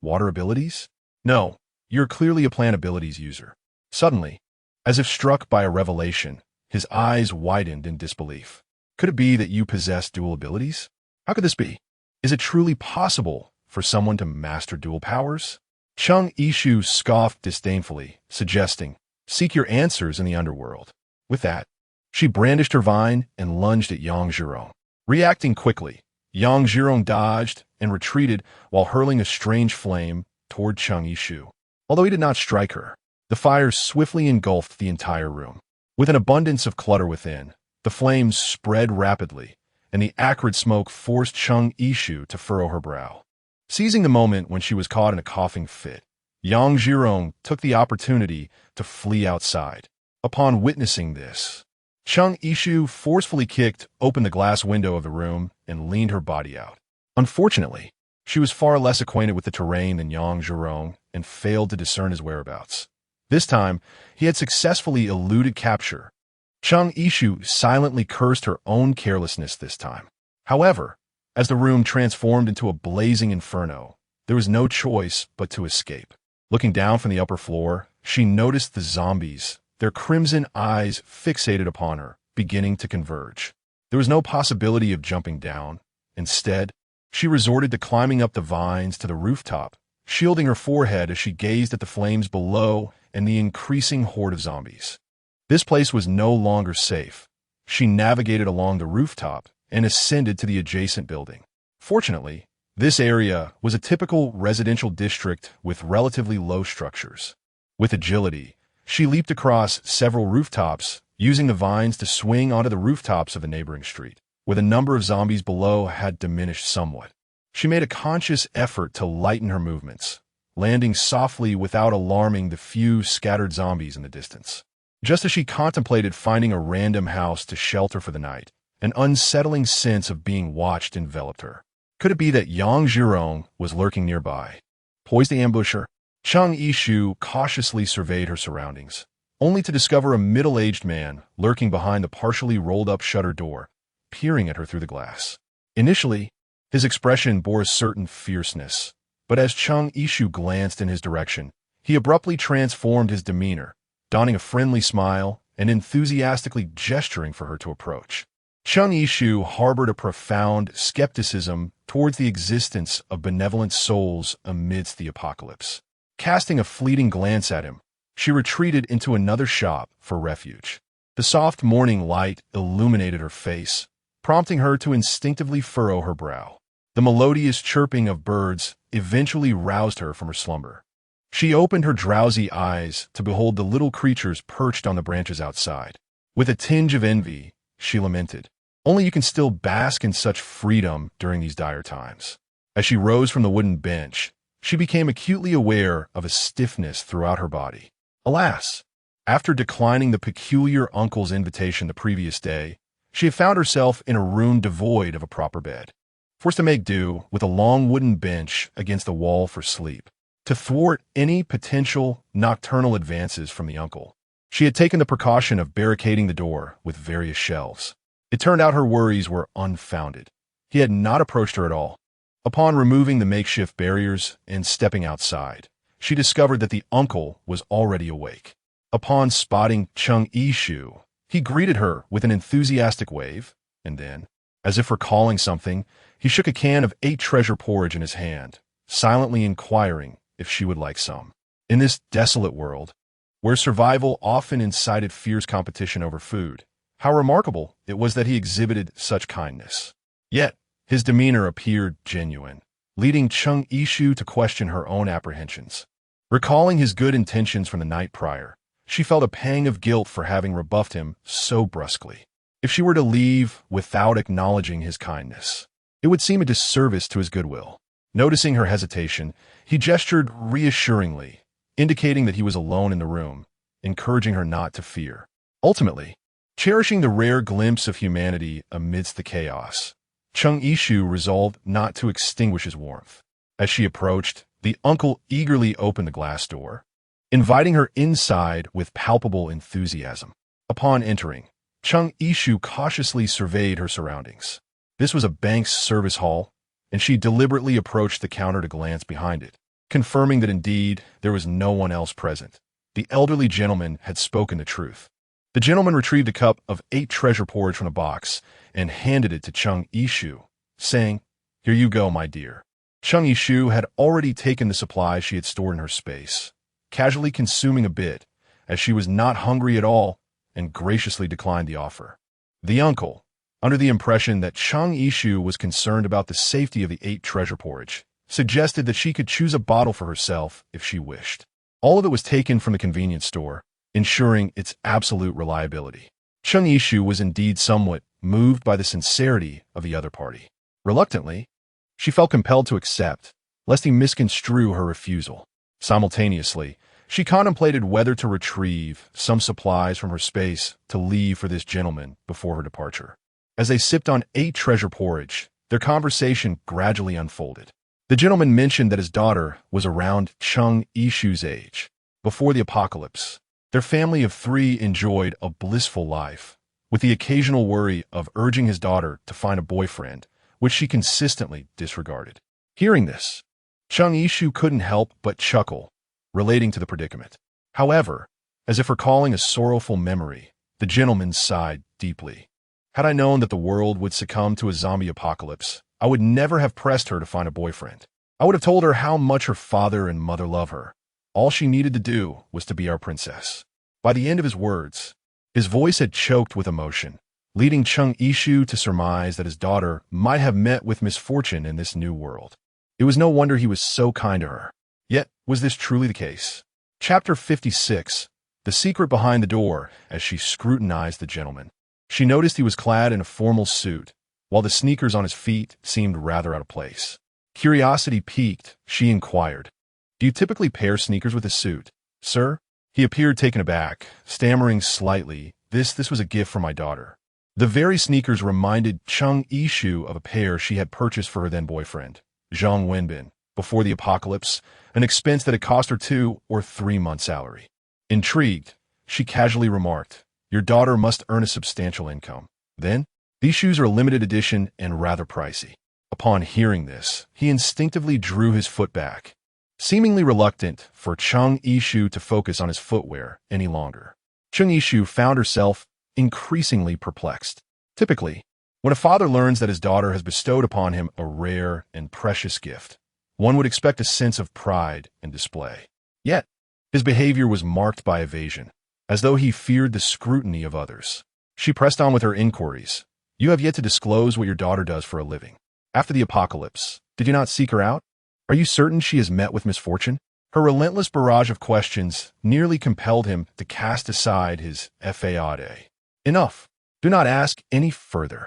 water abilities? No, you're clearly a plant abilities user. Suddenly, as if struck by a revelation, his eyes widened in disbelief. Could it be that you possess dual abilities? How could this be? Is it truly possible for someone to master dual powers? Cheng Yishu scoffed disdainfully, suggesting, "Seek your answers in the underworld." With that, she brandished her vine and lunged at Yang Zhirong. Reacting quickly, Yang Zhirong dodged and retreated while hurling a strange flame toward Cheng Yishu. Although he did not strike her, the fire swiftly engulfed the entire room. With an abundance of clutter within, the flames spread rapidly, and the acrid smoke forced Cheng Yishu to furrow her brow. Seizing the moment when she was caught in a coughing fit, Yang Zhirong took the opportunity to flee outside. Upon witnessing this, Cheng Yishu forcefully kicked open the glass window of the room and leaned her body out. Unfortunately, she was far less acquainted with the terrain than Yang Zhirong and failed to discern his whereabouts. This time, he had successfully eluded capture. Cheng Yishu silently cursed her own carelessness this time. However, as the room transformed into a blazing inferno, there was no choice but to escape. Looking down from the upper floor, she noticed the zombies, their crimson eyes fixated upon her, beginning to converge. There was no possibility of jumping down. Instead, she resorted to climbing up the vines to the rooftop, shielding her forehead as she gazed at the flames below and the increasing horde of zombies. This place was no longer safe. She navigated along the rooftop and ascended to the adjacent building. Fortunately, this area was a typical residential district with relatively low structures. With agility, she leaped across several rooftops, using the vines to swing onto the rooftops of the neighboring street, where the number of zombies below had diminished somewhat. She made a conscious effort to lighten her movements, landing softly without alarming the few scattered zombies in the distance. Just as she contemplated finding a random house to shelter for the night, an unsettling sense of being watched enveloped her. Could it be that Yang Zhirong was lurking nearby? Poised to ambush her, Cheng Yishu cautiously surveyed her surroundings, only to discover a middle-aged man lurking behind the partially rolled-up shutter door, peering at her through the glass. Initially, his expression bore a certain fierceness, but as Cheng Yishu glanced in his direction, he abruptly transformed his demeanor, donning a friendly smile and enthusiastically gesturing for her to approach. Chung Yishu harbored a profound skepticism towards the existence of benevolent souls amidst the apocalypse. Casting a fleeting glance at him, she retreated into another shop for refuge. The soft morning light illuminated her face, prompting her to instinctively furrow her brow. The melodious chirping of birds eventually roused her from her slumber. She opened her drowsy eyes to behold the little creatures perched on the branches outside. With a tinge of envy, she lamented, "Only you can still bask in such freedom during these dire times." As she rose from the wooden bench, she became acutely aware of a stiffness throughout her body. Alas! After declining the peculiar uncle's invitation the previous day, she had found herself in a room devoid of a proper bed, forced to make do with a long wooden bench against the wall for sleep. To thwart any potential nocturnal advances from the uncle, she had taken the precaution of barricading the door with various shelves. It turned out her worries were unfounded. He had not approached her at all. Upon removing the makeshift barriers and stepping outside, she discovered that the uncle was already awake. Upon spotting Chung Yishu, he greeted her with an enthusiastic wave, and then, as if recalling something, he shook a can of 8 treasure porridge in his hand, silently inquiring if she would like some. In this desolate world, where survival often incited fierce competition over food, how remarkable it was that he exhibited such kindness. Yet, his demeanor appeared genuine, leading Chung Yishu to question her own apprehensions. Recalling his good intentions from the night prior, she felt a pang of guilt for having rebuffed him so brusquely. If she were to leave without acknowledging his kindness, it would seem a disservice to his goodwill. Noticing her hesitation, he gestured reassuringly, indicating that he was alone in the room, encouraging her not to fear. Ultimately, cherishing the rare glimpse of humanity amidst the chaos, Chung Yishu resolved not to extinguish his warmth. As she approached, the uncle eagerly opened the glass door, inviting her inside with palpable enthusiasm. Upon entering, Chung Yishu cautiously surveyed her surroundings. This was a bank's service hall, and she deliberately approached the counter to glance behind it, confirming that indeed there was no one else present. The elderly gentleman had spoken the truth. The gentleman retrieved a cup of 8 treasure porridge from the box and handed it to Chung Yishu, saying, "Here you go, my dear." Chung Yishu had already taken the supply she had stored in her space, casually consuming a bit, as she was not hungry at all, and graciously declined the offer. The uncle, under the impression that Chung Yishu was concerned about the safety of the 8 treasure porridge, suggested that she could choose a bottle for herself if she wished. All of it was taken from the convenience store, ensuring its absolute reliability. Chung Yishu was indeed somewhat moved by the sincerity of the other party. Reluctantly, she felt compelled to accept, lest he misconstrue her refusal. Simultaneously, she contemplated whether to retrieve some supplies from her space to leave for this gentleman before her departure. As they sipped on 8 treasure porridge, their conversation gradually unfolded. The gentleman mentioned that his daughter was around Chung Yishu's age. Before the apocalypse, their family of 3 enjoyed a blissful life, with the occasional worry of urging his daughter to find a boyfriend, which she consistently disregarded. Hearing this, Chung Yishu couldn't help but chuckle, relating to the predicament. However, as if recalling a sorrowful memory, the gentleman sighed deeply. "Had I known that the world would succumb to a zombie apocalypse, I would never have pressed her to find a boyfriend. I would have told her how much her father and mother love her. All she needed to do was to be our princess." By the end of his words, his voice had choked with emotion, leading Chung Yishu to surmise that his daughter might have met with misfortune in this new world. It was no wonder he was so kind to her. Yet, was this truly the case? Chapter 56, The Secret Behind the Door. As she scrutinized the gentleman, she noticed he was clad in a formal suit, while the sneakers on his feet seemed rather out of place. Curiosity piqued, she inquired, "Do you typically pair sneakers with a suit, sir?" He appeared taken aback, stammering slightly, This was a gift from my daughter." The very sneakers reminded Chung Yishu of a pair she had purchased for her then-boyfriend, Zhang Wenbin, before the apocalypse, an expense that had cost her 2 or 3 months' salary. Intrigued, she casually remarked, "Your daughter must earn a substantial income. Then, these shoes are a limited edition and rather pricey." Upon hearing this, he instinctively drew his foot back, seemingly reluctant for Chung Yishu to focus on his footwear any longer. Chung Yishu found herself increasingly perplexed. Typically, when a father learns that his daughter has bestowed upon him a rare and precious gift, one would expect a sense of pride and display. Yet, his behavior was marked by evasion, as though he feared the scrutiny of others. She pressed on with her inquiries. You have yet to disclose what your daughter does for a living. After the apocalypse, did you not seek her out? Are you certain she has met with misfortune? Her relentless barrage of questions nearly compelled him to cast aside his fade. Enough. Do not ask any further.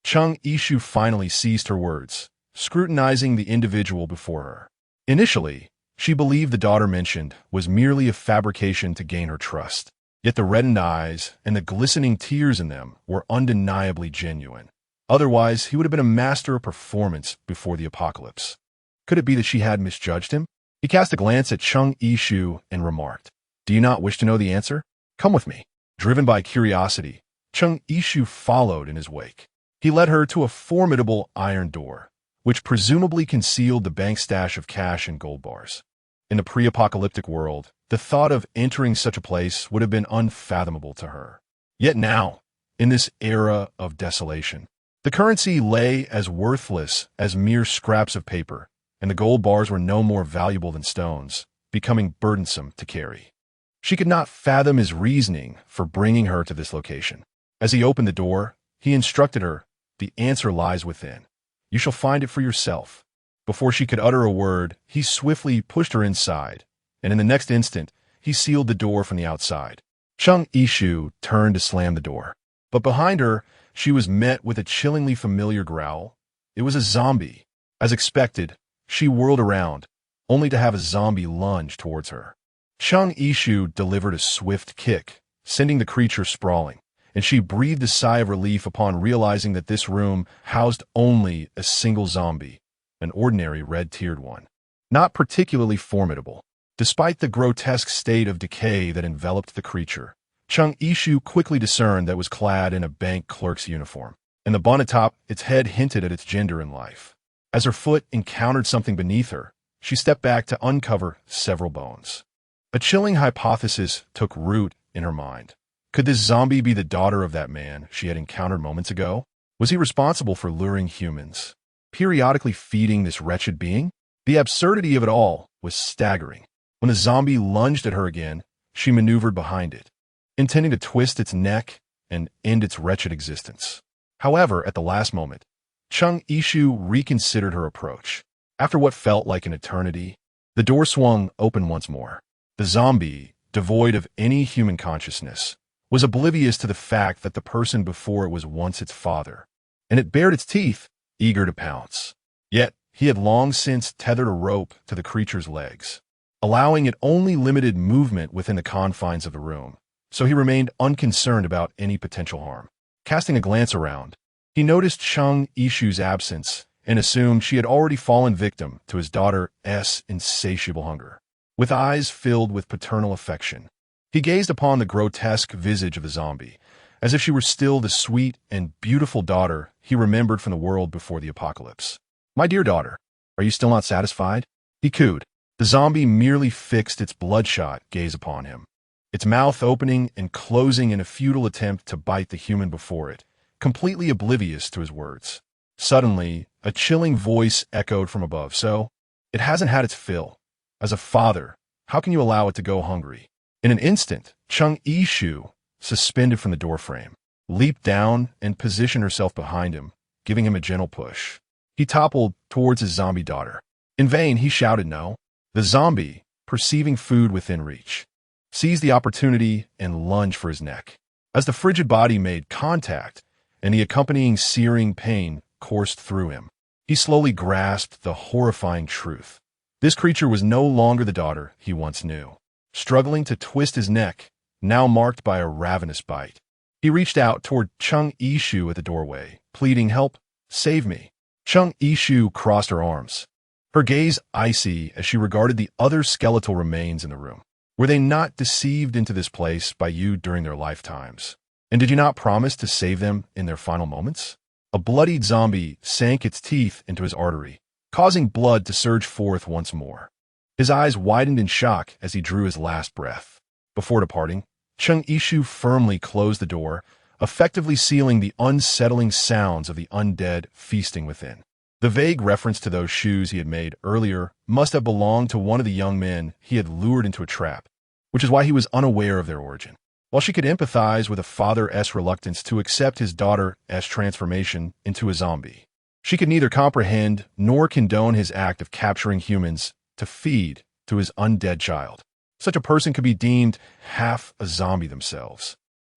Chung Yishu finally seized her words, scrutinizing the individual before her. Initially, she believed the daughter mentioned was merely a fabrication to gain her trust. Yet the reddened eyes and the glistening tears in them were undeniably genuine. Otherwise, he would have been a master of performance before the apocalypse. Could it be that she had misjudged him? He cast a glance at Chung Yishu and remarked, Do you not wish to know the answer? Come with me. Driven by curiosity, Chung Yishu followed in his wake. He led her to a formidable iron door, which presumably concealed the bank stash of cash and gold bars. In the pre-apocalyptic world, the thought of entering such a place would have been unfathomable to her. Yet now, in this era of desolation, the currency lay as worthless as mere scraps of paper, and the gold bars were no more valuable than stones, becoming burdensome to carry. She could not fathom his reasoning for bringing her to this location. As he opened the door, he instructed her, The answer lies within. You shall find it for yourself. Before she could utter a word, he swiftly pushed her inside, and in the next instant, he sealed the door from the outside. Chung Yishu turned to slam the door, but behind her, she was met with a chillingly familiar growl. It was a zombie. As expected, she whirled around, only to have a zombie lunge towards her. Chung Yishu delivered a swift kick, sending the creature sprawling, and she breathed a sigh of relief upon realizing that this room housed only a single zombie, an ordinary red-tiered one. Not particularly formidable. Despite the grotesque state of decay that enveloped the creature, Chung Yishu quickly discerned that it was clad in a bank clerk's uniform, and the bun atop its head hinted at its gender in life. As her foot encountered something beneath her, she stepped back to uncover several bones. A chilling hypothesis took root in her mind. Could this zombie be the daughter of that man she had encountered moments ago? Was he responsible for luring humans, periodically feeding this wretched being? The absurdity of it all was staggering. When the zombie lunged at her again, she maneuvered behind it, intending to twist its neck and end its wretched existence. However, at the last moment, Chung Yishu reconsidered her approach. After what felt like an eternity, the door swung open once more. The zombie, devoid of any human consciousness, was oblivious to the fact that the person before it was once its father, and it bared its teeth, eager to pounce. Yet, he had long since tethered a rope to the creature's legs, allowing it only limited movement within the confines of the room, so he remained unconcerned about any potential harm. Casting a glance around, he noticed Chung Yishu's absence and assumed she had already fallen victim to his daughter's insatiable hunger. With eyes filled with paternal affection, he gazed upon the grotesque visage of the zombie, as if she were still the sweet and beautiful daughter he remembered from the world before the apocalypse. My dear daughter, are you still not satisfied? He cooed. The zombie merely fixed its bloodshot gaze upon him, its mouth opening and closing in a futile attempt to bite the human before it, completely oblivious to his words. Suddenly, a chilling voice echoed from above. So, it hasn't had its fill. As a father, how can you allow it to go hungry? In an instant, Chung Yishu, suspended from the doorframe, leaped down and positioned herself behind him, giving him a gentle push. He toppled towards his zombie daughter. In vain, he shouted no. The zombie, perceiving food within reach, seized the opportunity and lunged for his neck. As the frigid body made contact and the accompanying searing pain coursed through him, he slowly grasped the horrifying truth. This creature was no longer the daughter he once knew. Struggling to twist his neck, now marked by a ravenous bite, he reached out toward Chung Yishu at the doorway, pleading, Help, save me. Chung Yishu crossed her arms, her gaze icy as she regarded the other skeletal remains in the room. Were they not deceived into this place by you during their lifetimes? And did you not promise to save them in their final moments? A bloodied zombie sank its teeth into his artery, causing blood to surge forth once more. His eyes widened in shock as he drew his last breath. Before departing, Chung Ishu firmly closed the door, effectively sealing the unsettling sounds of the undead feasting within. The vague reference to those shoes he had made earlier must have belonged to one of the young men he had lured into a trap, which is why he was unaware of their origin. While she could empathize with a father's reluctance to accept his daughter's transformation into a zombie, she could neither comprehend nor condone his act of capturing humans to feed to his undead child. Such a person could be deemed half a zombie themselves.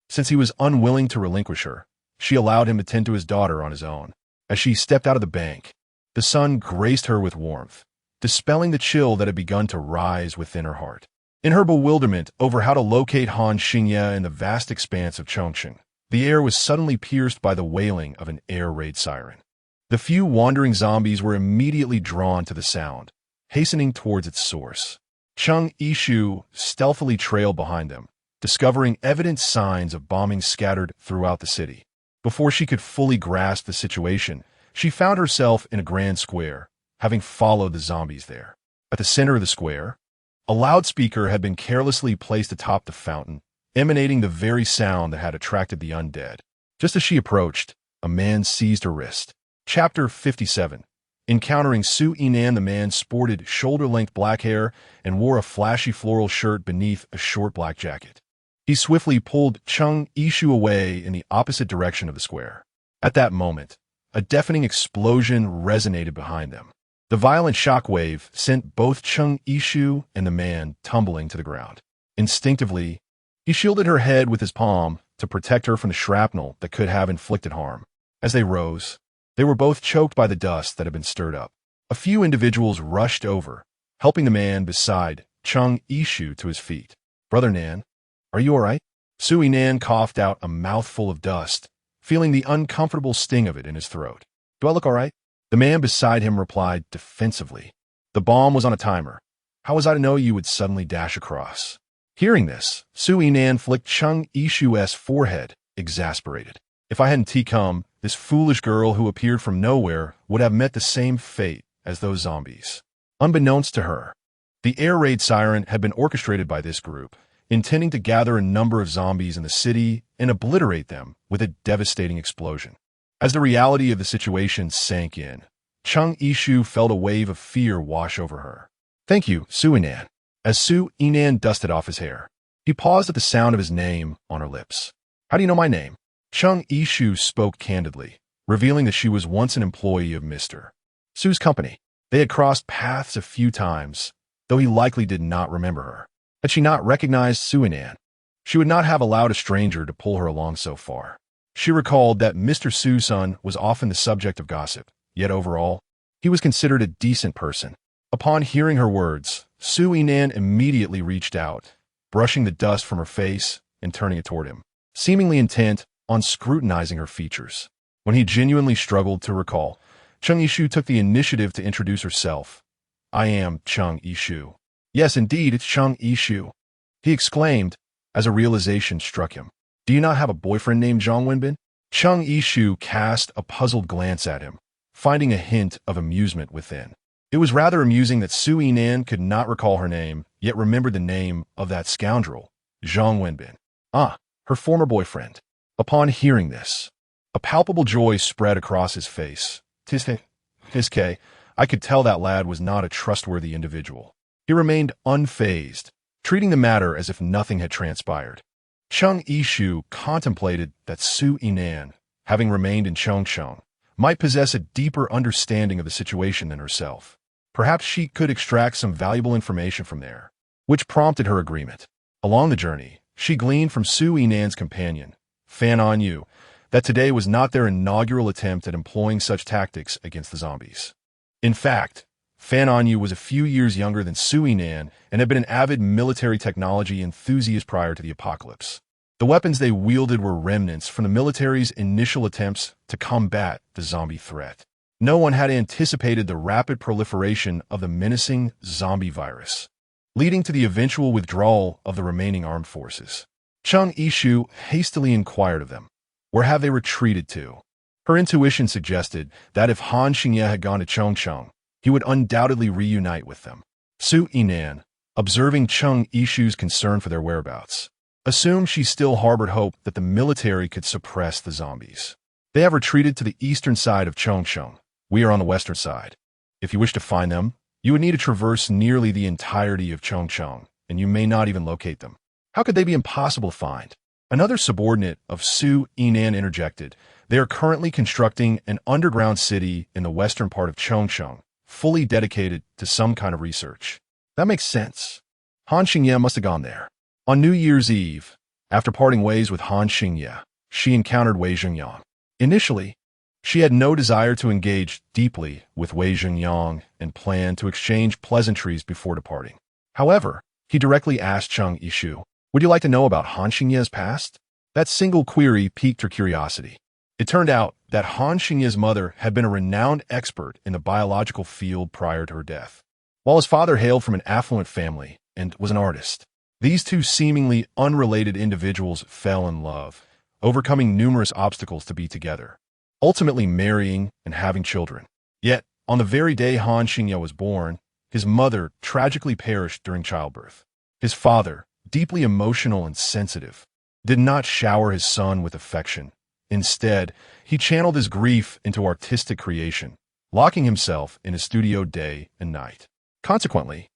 Since he was unwilling to relinquish her, she allowed him to tend to his daughter on his own. As she stepped out of the bank, the sun graced her with warmth, dispelling the chill that had begun to rise within her heart. In her bewilderment over how to locate Han Xingye in the vast expanse of Chongqing, the air was suddenly pierced by the wailing of an air raid siren. The few wandering zombies were immediately drawn to the sound, hastening towards its source. Chung Ishu stealthily trailed behind them, discovering evident signs of bombing scattered throughout the city. Before she could fully grasp the situation, she found herself in a grand square, having followed the zombies there. At the center of the square, a loudspeaker had been carelessly placed atop the fountain, emanating the very sound that had attracted the undead. Just as she approached, a man seized her wrist. Chapter 57. Encountering Su Yinan, the man sported shoulder-length black hair and wore a flashy floral shirt beneath a short black jacket. He swiftly pulled Chung Ishu away in the opposite direction of the square. At that moment, a deafening explosion resonated behind them. The violent shockwave sent both Chung Ishu and the man tumbling to the ground. Instinctively, he shielded her head with his palm to protect her from the shrapnel that could have inflicted harm. As they rose, they were both choked by the dust that had been stirred up. A few individuals rushed over, helping the man beside Chung Ishu to his feet. "Brother Nan, are you all right?" Su Yinan coughed out a mouthful of dust, feeling the uncomfortable sting of it in his throat. "Do I look all right?" The man beside him replied defensively. "The bomb was on a timer. How was I to know you would suddenly dash across?" Hearing this, Su Yinan flicked Chung Ishu's forehead, exasperated. "If I hadn't come, this foolish girl who appeared from nowhere would have met the same fate as those zombies." Unbeknownst to her, the air raid siren had been orchestrated by this group, intending to gather a number of zombies in the city and obliterate them with a devastating explosion. As the reality of the situation sank in, Chung Ishu felt a wave of fear wash over her. "Thank you, Su Yinan." As Su Yinan dusted off his hair, he paused at the sound of his name on her lips. "How do you know my name?" Chung Ishu spoke candidly, revealing that she was once an employee of Mr. Su's company. They had crossed paths a few times, though he likely did not remember her. Had she not recognized Su Yinan, she would not have allowed a stranger to pull her along so far. She recalled that Mr. Su's son was often the subject of gossip, yet overall, he was considered a decent person. Upon hearing her words, Su Yinan immediately reached out, brushing the dust from her face and turning it toward him, seemingly intent on scrutinizing her features. When he genuinely struggled to recall, Chung Ishu took the initiative to introduce herself. "I am Chung Ishu." "Yes, indeed, it's Chung Ishu," he exclaimed as a realization struck him. "Do you not have a boyfriend named Zhang Wenbin?" Chung Ishu cast a puzzled glance at him, finding a hint of amusement within. It was rather amusing that Su Yinan could not recall her name, yet remembered the name of that scoundrel, Zhang Wenbin. Ah, her former boyfriend. Upon hearing this, a palpable joy spread across his face. Tiske, I could tell that lad was not a trustworthy individual. He remained unfazed, treating the matter as if nothing had transpired. Chung Ishu contemplated that Su Yinan, having remained in Chongqing, might possess a deeper understanding of the situation than herself. Perhaps she could extract some valuable information from there, which prompted her agreement. Along the journey, she gleaned from Su Yinan's companion, Fan On Yu, that today was not their inaugural attempt at employing such tactics against the zombies. In fact, Fan On Yu was a few years younger than Su Yinan and had been an avid military technology enthusiast prior to the apocalypse. The weapons they wielded were remnants from the military's initial attempts to combat the zombie threat. No one had anticipated the rapid proliferation of the menacing zombie virus, leading to the eventual withdrawal of the remaining armed forces. Chung Ishu hastily inquired of them, where have they retreated to? Her intuition suggested that if Han Xingye had gone to Chongqing, he would undoubtedly reunite with them. Su Yinan, observing Chung Ishu's concern for their whereabouts, assumed she still harbored hope that the military could suppress the zombies. They have retreated to the eastern side of Chongcheng. We are on the western side. If you wish to find them, you would need to traverse nearly the entirety of Chongcheng, and you may not even locate them. How could they be impossible to find? Another subordinate of Su Yinan interjected. They are currently constructing an underground city in the western part of Chongcheng, fully dedicated to some kind of research. That makes sense. Han Xingye must have gone there. On New Year's Eve, after parting ways with Han Xingye, she encountered Wei Zhengyang. Initially, she had no desire to engage deeply with Wei Zhengyang and planned to exchange pleasantries before departing. However, he directly asked Cheng Yishu, "Would you like to know about Han Xingye's past?" That single query piqued her curiosity. It turned out that Han Xingye's mother had been a renowned expert in the biological field prior to her death, while his father hailed from an affluent family and was an artist. These two seemingly unrelated individuals fell in love, overcoming numerous obstacles to be together, ultimately marrying and having children. Yet, on the very day Han Xingye was born, his mother tragically perished during childbirth. His father, deeply emotional and sensitive, did not shower his son with affection. Instead, he channeled his grief into artistic creation, locking himself in his studio day and night. Consequently,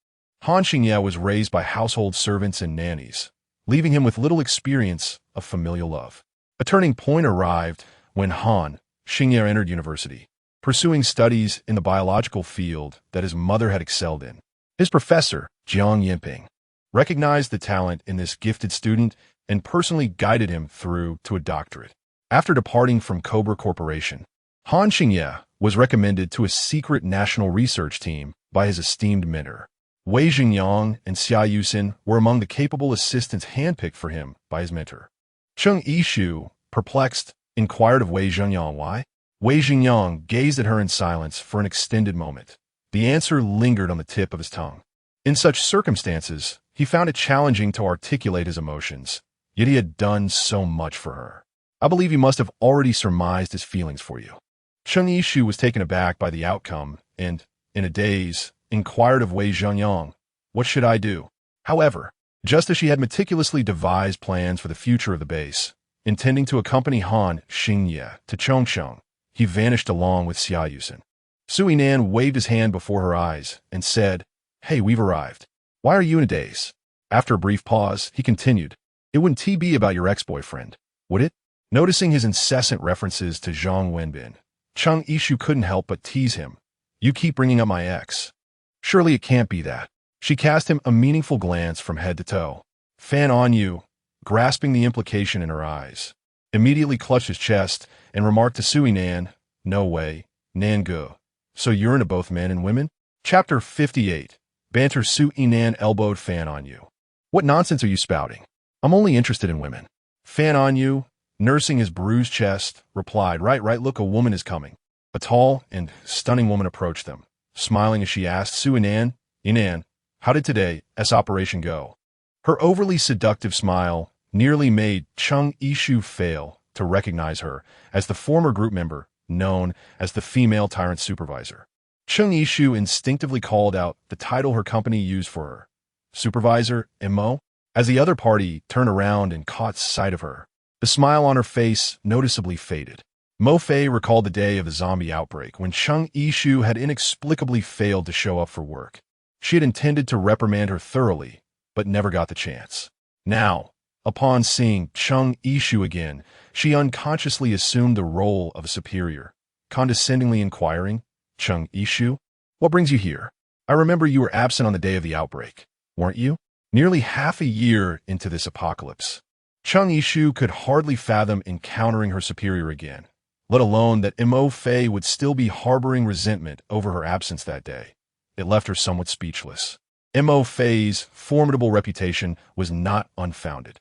Han Xingye was raised by household servants and nannies, leaving him with little experience of familial love. A turning point arrived when Han Xingye entered university, pursuing studies in the biological field that his mother had excelled in. His professor, Jiang Yinping, recognized the talent in this gifted student and personally guided him through to a doctorate. After departing from Cobra Corporation, Han Xingye was recommended to a secret national research team by his esteemed mentor. Wei Zhengyang and Xia Yusin were among the capable assistants handpicked for him by his mentor. Cheng Yishu, perplexed, inquired of Wei Zhengyang why. Wei Zhengyang gazed at her in silence for an extended moment. The answer lingered on the tip of his tongue. In such circumstances, he found it challenging to articulate his emotions, yet he had done so much for her. I believe he must have already surmised his feelings for you. Cheng Yishu was taken aback by the outcome and, in a daze, inquired of Wei Zhengyang, "What should I do?" However, just as she had meticulously devised plans for the future of the base, intending to accompany Han Xingye to Chongcheng, he vanished along with Xia Yusin. Su Yinan waved his hand before her eyes and said, "Hey, we've arrived. Why are you in a daze?" After a brief pause, he continued, "It wouldn't be about your ex-boyfriend, would it?" Noticing his incessant references to Zhang Wenbin, Cheng Yishu couldn't help but tease him. "You keep bringing up my ex. Surely it can't be that." She cast him a meaningful glance from head to toe. Fan on you, grasping the implication in her eyes, immediately clutched his chest and remarked to Su Yinan, "No way, Nangu. So you're into both men and women?" Chapter 58. Banter. Su Yinan elbowed Fan on you. "What nonsense are you spouting? I'm only interested in women." Fan on you, nursing his bruised chest, replied, Right, look, a woman is coming." A tall and stunning woman approached them, smiling as she asked Su Yinan, "How did today's operation go?" Her overly seductive smile nearly made Cheng Yishu fail to recognize her as the former group member known as the female tyrant supervisor. Cheng Yishu instinctively called out the title her company used for her, Supervisor Mo, as the other party turned around and caught sight of her. The smile on her face noticeably faded. Mo Fei recalled the day of the zombie outbreak when Cheng Yishu had inexplicably failed to show up for work. She had intended to reprimand her thoroughly, but never got the chance. Now, upon seeing Cheng Yishu again, she unconsciously assumed the role of a superior, condescendingly inquiring, "Cheng Yishu, what brings you here? I remember you were absent on the day of the outbreak, weren't you?" Nearly half a year into this apocalypse, Cheng Yishu could hardly fathom encountering her superior again, let alone that Mo Fei would still be harboring resentment over her absence that day. It left her somewhat speechless. Mo Fei's formidable reputation was not unfounded,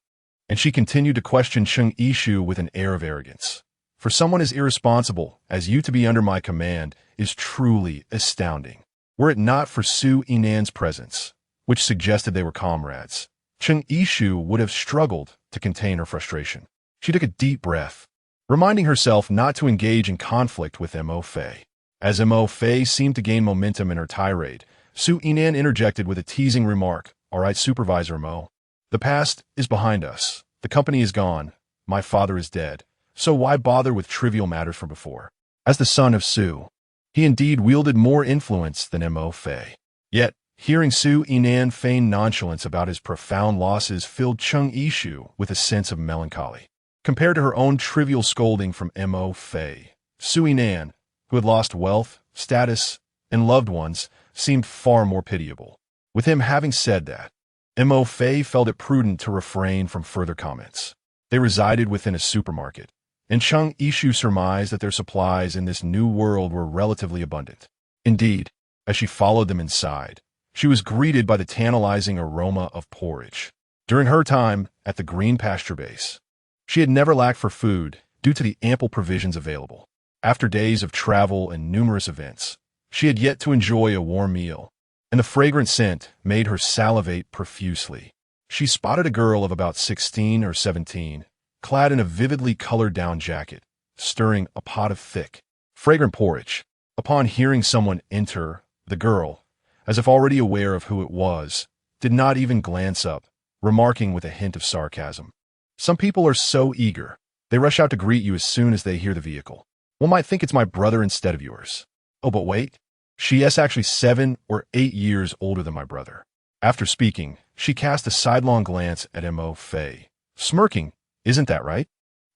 and she continued to question Cheng Yishu with an air of arrogance. "For someone as irresponsible as you to be under my command is truly astounding." Were it not for Su Yinan's presence, which suggested they were comrades, Cheng Yishu would have struggled to contain her frustration. She took a deep breath, reminding herself not to engage in conflict with Mo Fei. As Mo Fei seemed to gain momentum in her tirade, Su Yinan interjected with a teasing remark, "All right, Supervisor Mo, The past is behind us. The company is gone. My father is dead. So why bother with trivial matters from before? As the son of Su, he indeed wielded more influence than Mo Fei. Yet, hearing Su Yinan feign nonchalance about his profound losses filled Chung Yishu with a sense of melancholy. Compared to her own trivial scolding from Mo Fei, Su Yinan, who had lost wealth, status, and loved ones, seemed far more pitiable. With him having said that, Mo Fei felt it prudent to refrain from further comments. They resided within a supermarket, and Chung Yishu surmised that their supplies in this new world were relatively abundant. Indeed, as she followed them inside, she was greeted by the tantalizing aroma of porridge. During her time at the green pasture base, she had never lacked for food due to the ample provisions available. After days of travel and numerous events, she had yet to enjoy a warm meal, and the fragrant scent made her salivate profusely. She spotted a girl of about 16 or 17, clad in a vividly colored down jacket, stirring a pot of thick, fragrant porridge. Upon hearing someone enter, the girl, as if already aware of who it was, did not even glance up, remarking with a hint of sarcasm, "Some people are so eager, they rush out to greet you as soon as they hear the vehicle. One might think it's my brother instead of yours. Oh, but wait. She is actually 7 or 8 years older than my brother." After speaking, she cast a sidelong glance at Mo Fei, smirking, "Isn't that right?"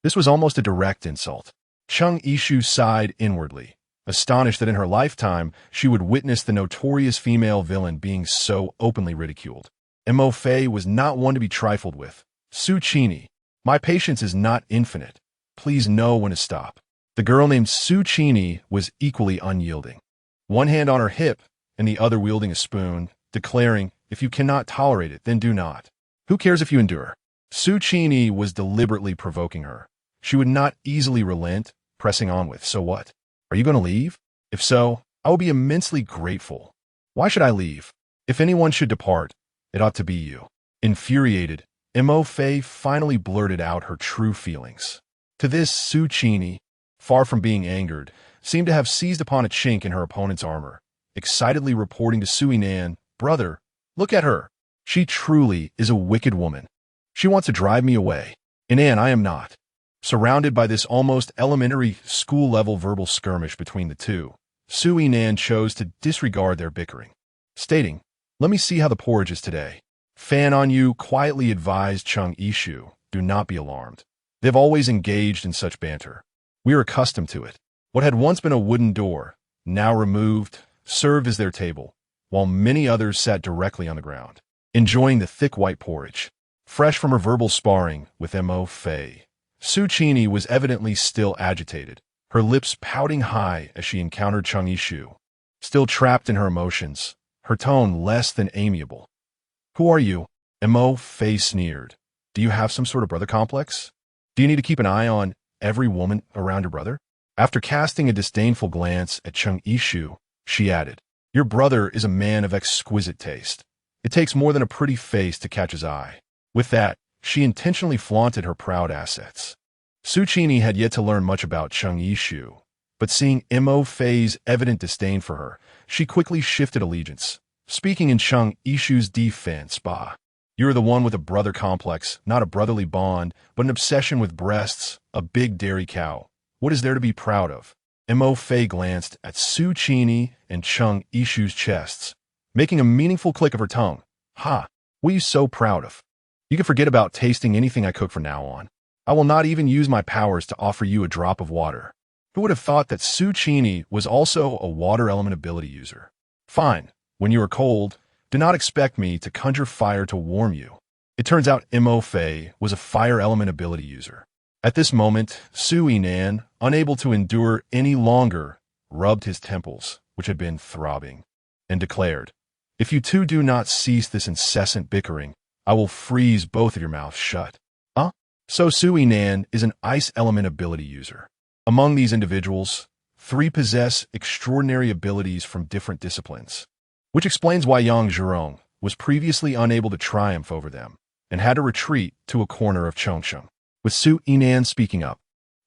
This was almost a direct insult. Chung Yishu sighed inwardly, astonished that in her lifetime she would witness the notorious female villain being so openly ridiculed. Mo Fei was not one to be trifled with. "Su Chini, my patience is not infinite. Please know when to stop." The girl named Su Chini was equally unyielding, one hand on her hip and the other wielding a spoon, declaring, "If you cannot tolerate it, then do not. Who cares if you endure?" Su Chini was deliberately provoking her. She would not easily relent, pressing on with, "So what? Are you going to leave? If so, I will be immensely grateful." "Why should I leave? If anyone should depart, it ought to be you." Infuriated, Mo Fei finally blurted out her true feelings. To this, Su Chini, far from being angered, seemed to have seized upon a chink in her opponent's armor, excitedly reporting to Su Yinan, "Brother, look at her. She truly is a wicked woman. She wants to drive me away. Yinan, I am not." Surrounded by this almost elementary school-level verbal skirmish between the two, Su Yinan chose to disregard their bickering, stating, "Let me see how the porridge is today." "Fan on you," quietly advised Chung Yishu. "Do not be alarmed. They've always engaged in such banter. We are accustomed to it." What had once been a wooden door, now removed, served as their table, while many others sat directly on the ground, enjoying the thick white porridge. Fresh from her verbal sparring with Mo Fei, Su Chini was evidently still agitated, her lips pouting high as she encountered Chung Yishu. Still trapped in her emotions, her tone less than amiable. "Who are you?" Mo Fei sneered. "Do you have some sort of brother complex? Do you need to keep an eye on every woman around your brother?" After casting a disdainful glance at Chung Yishu, she added, "Your brother is a man of exquisite taste. It takes more than a pretty face to catch his eye." With that, she intentionally flaunted her proud assets. Su Chini had yet to learn much about Chung Yishu, but seeing Mo Fei's evident disdain for her, she quickly shifted allegiance, speaking in Chung Yishu's defense. "Bah, you're the one with a brother complex, not a brotherly bond, but an obsession with breasts, a big dairy cow. What is there to be proud of?" Mo Fei glanced at Su Chini and Chung Yishu's chests, making a meaningful click of her tongue. "Ha, what are you so proud of? You can forget about tasting anything I cook from now on. I will not even use my powers to offer you a drop of water." Who would have thought that Su Chini was also a water element ability user? "Fine, when you are cold, do not expect me to conjure fire to warm you." It turns out Mo Fei was a fire element ability user. At this moment, Su Yinan, unable to endure any longer, rubbed his temples, which had been throbbing, and declared, "If you two do not cease this incessant bickering, I will freeze both of your mouths shut." Huh? So Su Yinan is an ice element ability user. Among these individuals, 3 possess extraordinary abilities from different disciplines, which explains why Yang Zhurong was previously unable to triumph over them and had to retreat to a corner of Chongsheng. With Su Yinan speaking up,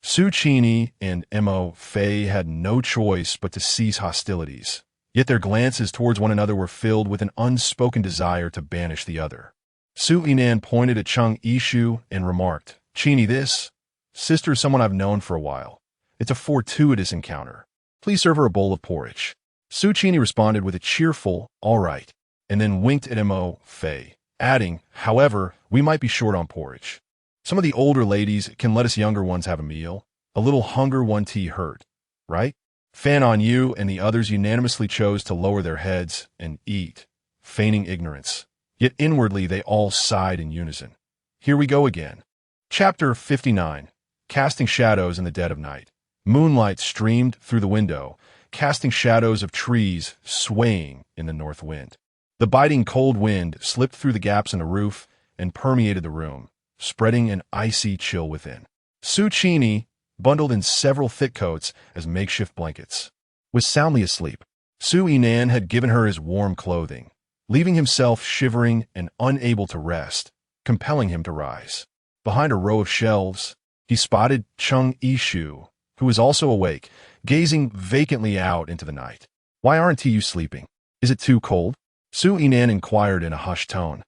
Su Chini and Mo Fei had no choice but to cease hostilities, yet their glances towards one another were filled with an unspoken desire to banish the other. Su Yinan pointed at Chung Yishu and remarked, "Chini, this sister is someone I've known for a while. It's a fortuitous encounter. Please serve her a bowl of porridge." Su Chini responded with a cheerful, "All right," and then winked at Mo Fei, adding, "However, we might be short on porridge. Some of the older ladies can let us younger ones have a meal. A little hunger one tea hurt, right?" Fan on you and the others unanimously chose to lower their heads and eat, feigning ignorance. Yet inwardly they all sighed in unison. Here we go again. Chapter 59. Casting Shadows in the Dead of Night. Moonlight streamed through the window, casting shadows of trees swaying in the north wind. The biting cold wind slipped through the gaps in the roof and permeated the room, spreading an icy chill within. Su Chini, bundled in several thick coats as makeshift blankets, was soundly asleep. Su Yinan had given her his warm clothing, leaving himself shivering and unable to rest, compelling him to rise. Behind a row of shelves, he spotted Chung Yishu, who was also awake, gazing vacantly out into the night. "Why aren't you sleeping? Is it too cold?" Su Yinan inquired in a hushed tone,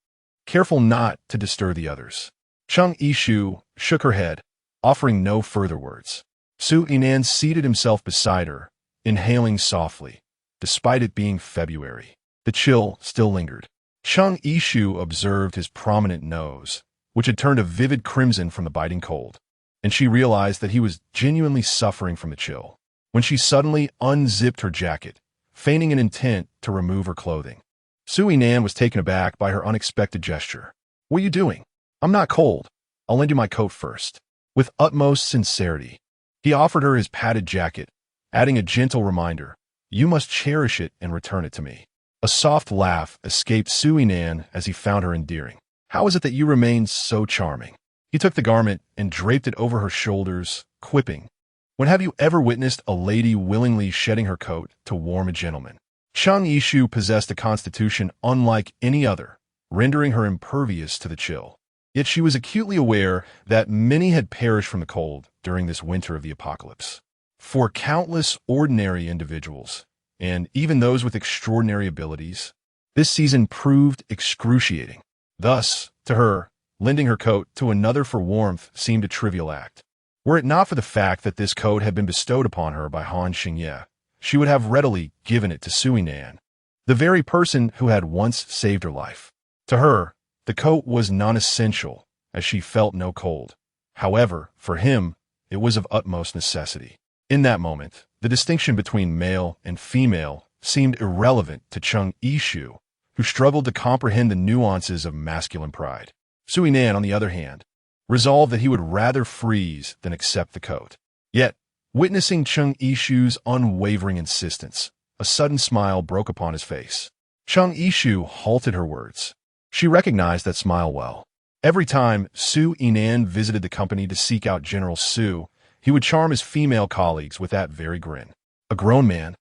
careful not to disturb the others. Chung Yishu shook her head, offering no further words. Su Yinan seated himself beside her, inhaling softly. Despite it being February, the chill still lingered. Chung Yishu observed his prominent nose, which had turned a vivid crimson from the biting cold, and she realized that he was genuinely suffering from the chill. When she suddenly unzipped her jacket, feigning an intent to remove her clothing, Su Yinan was taken aback by her unexpected gesture. "What are you doing?" "I'm not cold. I'll lend you my coat first." With utmost sincerity, he offered her his padded jacket, adding a gentle reminder, "You must cherish it and return it to me." A soft laugh escaped Su Yinan as he found her endearing. "How is it that you remain so charming?" He took the garment and draped it over her shoulders, quipping, "When have you ever witnessed a lady willingly shedding her coat to warm a gentleman?" Chung Yishu possessed a constitution unlike any other, rendering her impervious to the chill. Yet she was acutely aware that many had perished from the cold during this winter of the apocalypse. For countless ordinary individuals, and even those with extraordinary abilities, this season proved excruciating. Thus, to her, lending her coat to another for warmth seemed a trivial act. Were it not for the fact that this coat had been bestowed upon her by Han Xingye, she would have readily given it to Su Yinan, the very person who had once saved her life. To her, the coat was non-essential, as she felt no cold. However, for him, it was of utmost necessity. In that moment, the distinction between male and female seemed irrelevant to Chung Yishu, who struggled to comprehend the nuances of masculine pride. Su Yinan, on the other hand, resolved that he would rather freeze than accept the coat. Yet, witnessing Chung Yishu's unwavering insistence, a sudden smile broke upon his face. Chung Yishu halted her words. She recognized that smile well. Every time Su Yinan visited the company to seek out General Su, he would charm his female colleagues with that very grin. A grown man,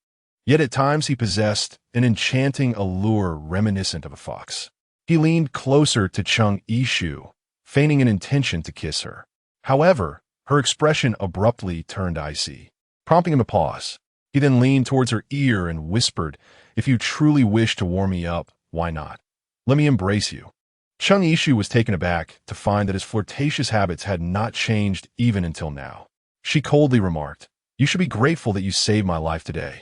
yet at times he possessed an enchanting allure reminiscent of a fox. He leaned closer to Chung Yishu, feigning an intention to kiss her. However, her expression abruptly turned icy, prompting him to pause. He then leaned towards her ear and whispered, "If you truly wish to warm me up, why not? Let me embrace you." Chung Yishu was taken aback to find that his flirtatious habits had not changed even until now. She coldly remarked, "You should be grateful that you saved my life today."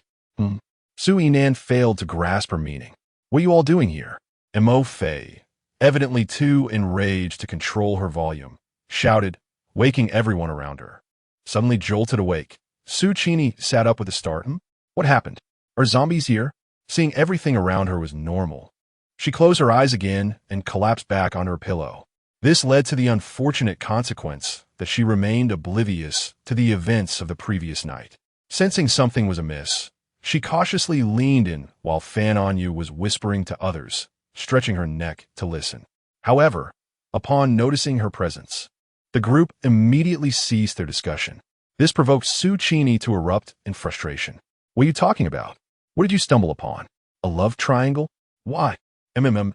Su Yinan failed to grasp her meaning. "What are you all doing here?" Mo Fei, evidently too enraged to control her volume, shouted, waking everyone around her. Suddenly jolted awake, Su Chini sat up with a start. "What happened? Are zombies here?" Seeing everything around her was normal, she closed her eyes again and collapsed back on her pillow. This led to the unfortunate consequence that she remained oblivious to the events of the previous night. Sensing something was amiss, she cautiously leaned in while Fan Onyu was whispering to others, stretching her neck to listen. However, upon noticing her presence, the group immediately ceased their discussion. This provoked Su Chini to erupt in frustration. "What are you talking about? What did you stumble upon? A love triangle? Why? MMM.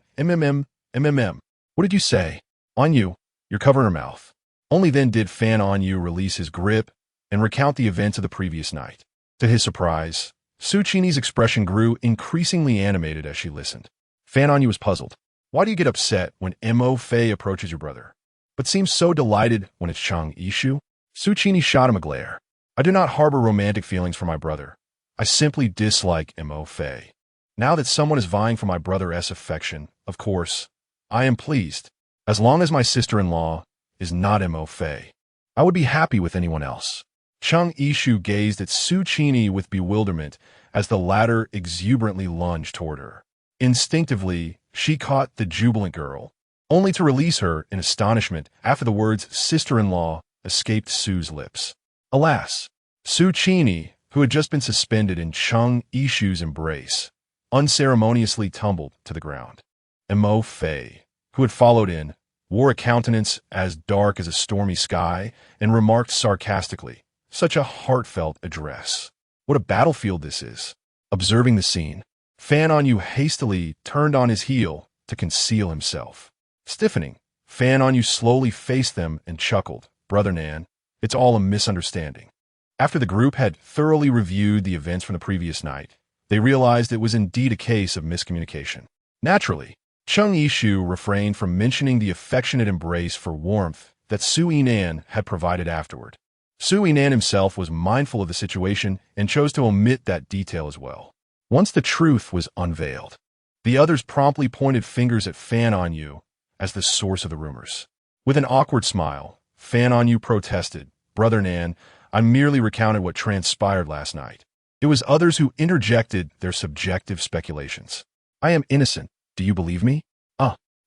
What did you say?" "Onyu, you're covering her mouth." Only then did Fan Onyu release his grip and recount the events of the previous night. To his surprise, Su Chini's expression grew increasingly animated as she listened. Fan Onyu was puzzled. Why do you get upset when Mo Fei approaches your brother, but seems so delighted when it's Chang Yishu? Su Qini shot him a glare. I do not harbor romantic feelings for my brother. I simply dislike Mo Fei. Now that someone is vying for my brother's affection, of course, I am pleased. As long as my sister-in-law is not Mo Fei, I would be happy with anyone else. Chang Yishu gazed at Su Qini with bewilderment as the latter exuberantly lunged toward her. Instinctively, she caught the jubilant girl, only to release her in astonishment after the words sister-in-law escaped Su's lips. Alas, Su Qini, who had just been suspended in Chang Yishu's embrace, unceremoniously tumbled to the ground. Mo Fei, who had followed in, wore a countenance as dark as a stormy sky and remarked sarcastically, "Such a heartfelt address. What a battlefield this is." Observing the scene, Fan On-yu hastily turned on his heel to conceal himself. Stiffening, Fan On-yu slowly faced them and chuckled, "Brother Nan, it's all a misunderstanding." After the group had thoroughly reviewed the events from the previous night, they realized it was indeed a case of miscommunication. Naturally, Chang Yishu refrained from mentioning the affectionate embrace for warmth that Su Yinan had provided afterward. Su Yinan himself was mindful of the situation and chose to omit that detail as well. Once the truth was unveiled, the others promptly pointed fingers at Fan On-yu as the source of the rumors. With an awkward smile, Fan On-yu protested, "Brother Nan, I merely recounted what transpired last night. It was others who interjected their subjective speculations. I am innocent. Do you believe me?"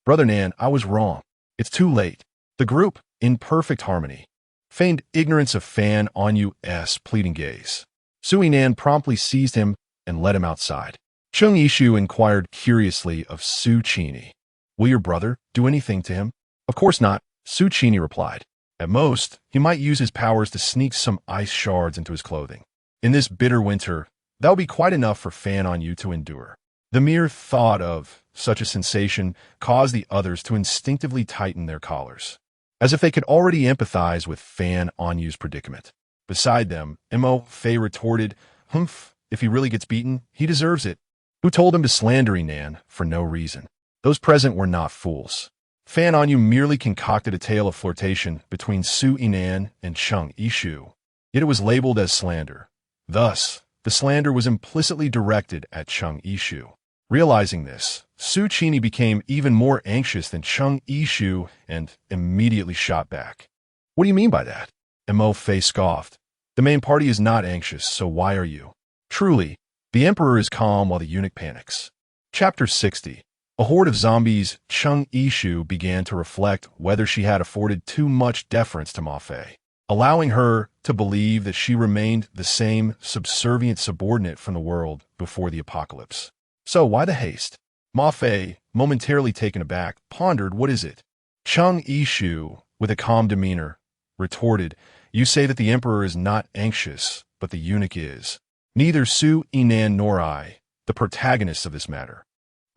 Brother Nan, I was wrong. It's too late." The group, in perfect harmony, feigned ignorance of Fan On-yu's pleading gaze. Su Yinan promptly seized him and led him outside. Chang Yishu inquired curiously of Su Qini, "Will your brother do anything to him?" "Of course not," Su Qini replied. "At most, he might use his powers to sneak some ice shards into his clothing. In this bitter winter, that will be quite enough for Fan On-yu to endure." The mere thought of such a sensation caused the others to instinctively tighten their collars, as if they could already empathize with Fan On-yu's predicament. Beside them, Mo Fei retorted, "Humph, if he really gets beaten, he deserves it. Who told him to slander Yinan for no reason?" Those present were not fools. Fan On-yu merely concocted a tale of flirtation between Su Yinan and Chang Yishu, yet it was labeled as slander. Thus, the slander was implicitly directed at Chang Yishu. Realizing this, Su Qini became even more anxious than Chang Yishu and immediately shot back. "What do you mean by that?" Mo Fei scoffed. "The main party is not anxious, so why are you?" Truly, the emperor is calm while the eunuch panics. Chapter 60. A horde of zombies. Chang Yishu began to reflect whether she had afforded too much deference to Ma Fei, allowing her to believe that she remained the same subservient subordinate from the world before the apocalypse. So why the haste? Ma Fei, momentarily taken aback, pondered, "What is it?" Chang Yishu, with a calm demeanor, retorted, "You say that the emperor is not anxious, but the eunuch is. Neither Su Yinan nor I, the protagonists of this matter,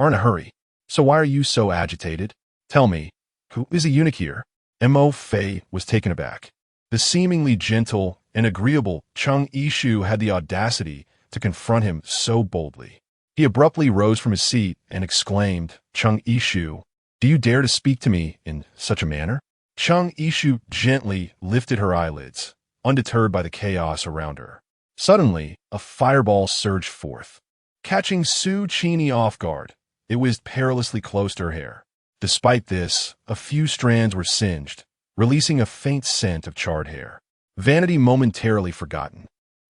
are in a hurry. So why are you so agitated? Tell me, who is a eunuch here?" Mo Fei was taken aback. The seemingly gentle and agreeable Chang Yishu had the audacity to confront him so boldly. He abruptly rose from his seat and exclaimed, "Chang Yishu, do you dare to speak to me in such a manner?" Chang Yishu gently lifted her eyelids, undeterred by the chaos around her. Suddenly, a fireball surged forth. Catching Su Qini off guard, it whizzed perilously close to her hair. Despite this, a few strands were singed, releasing a faint scent of charred hair. Vanity momentarily forgotten,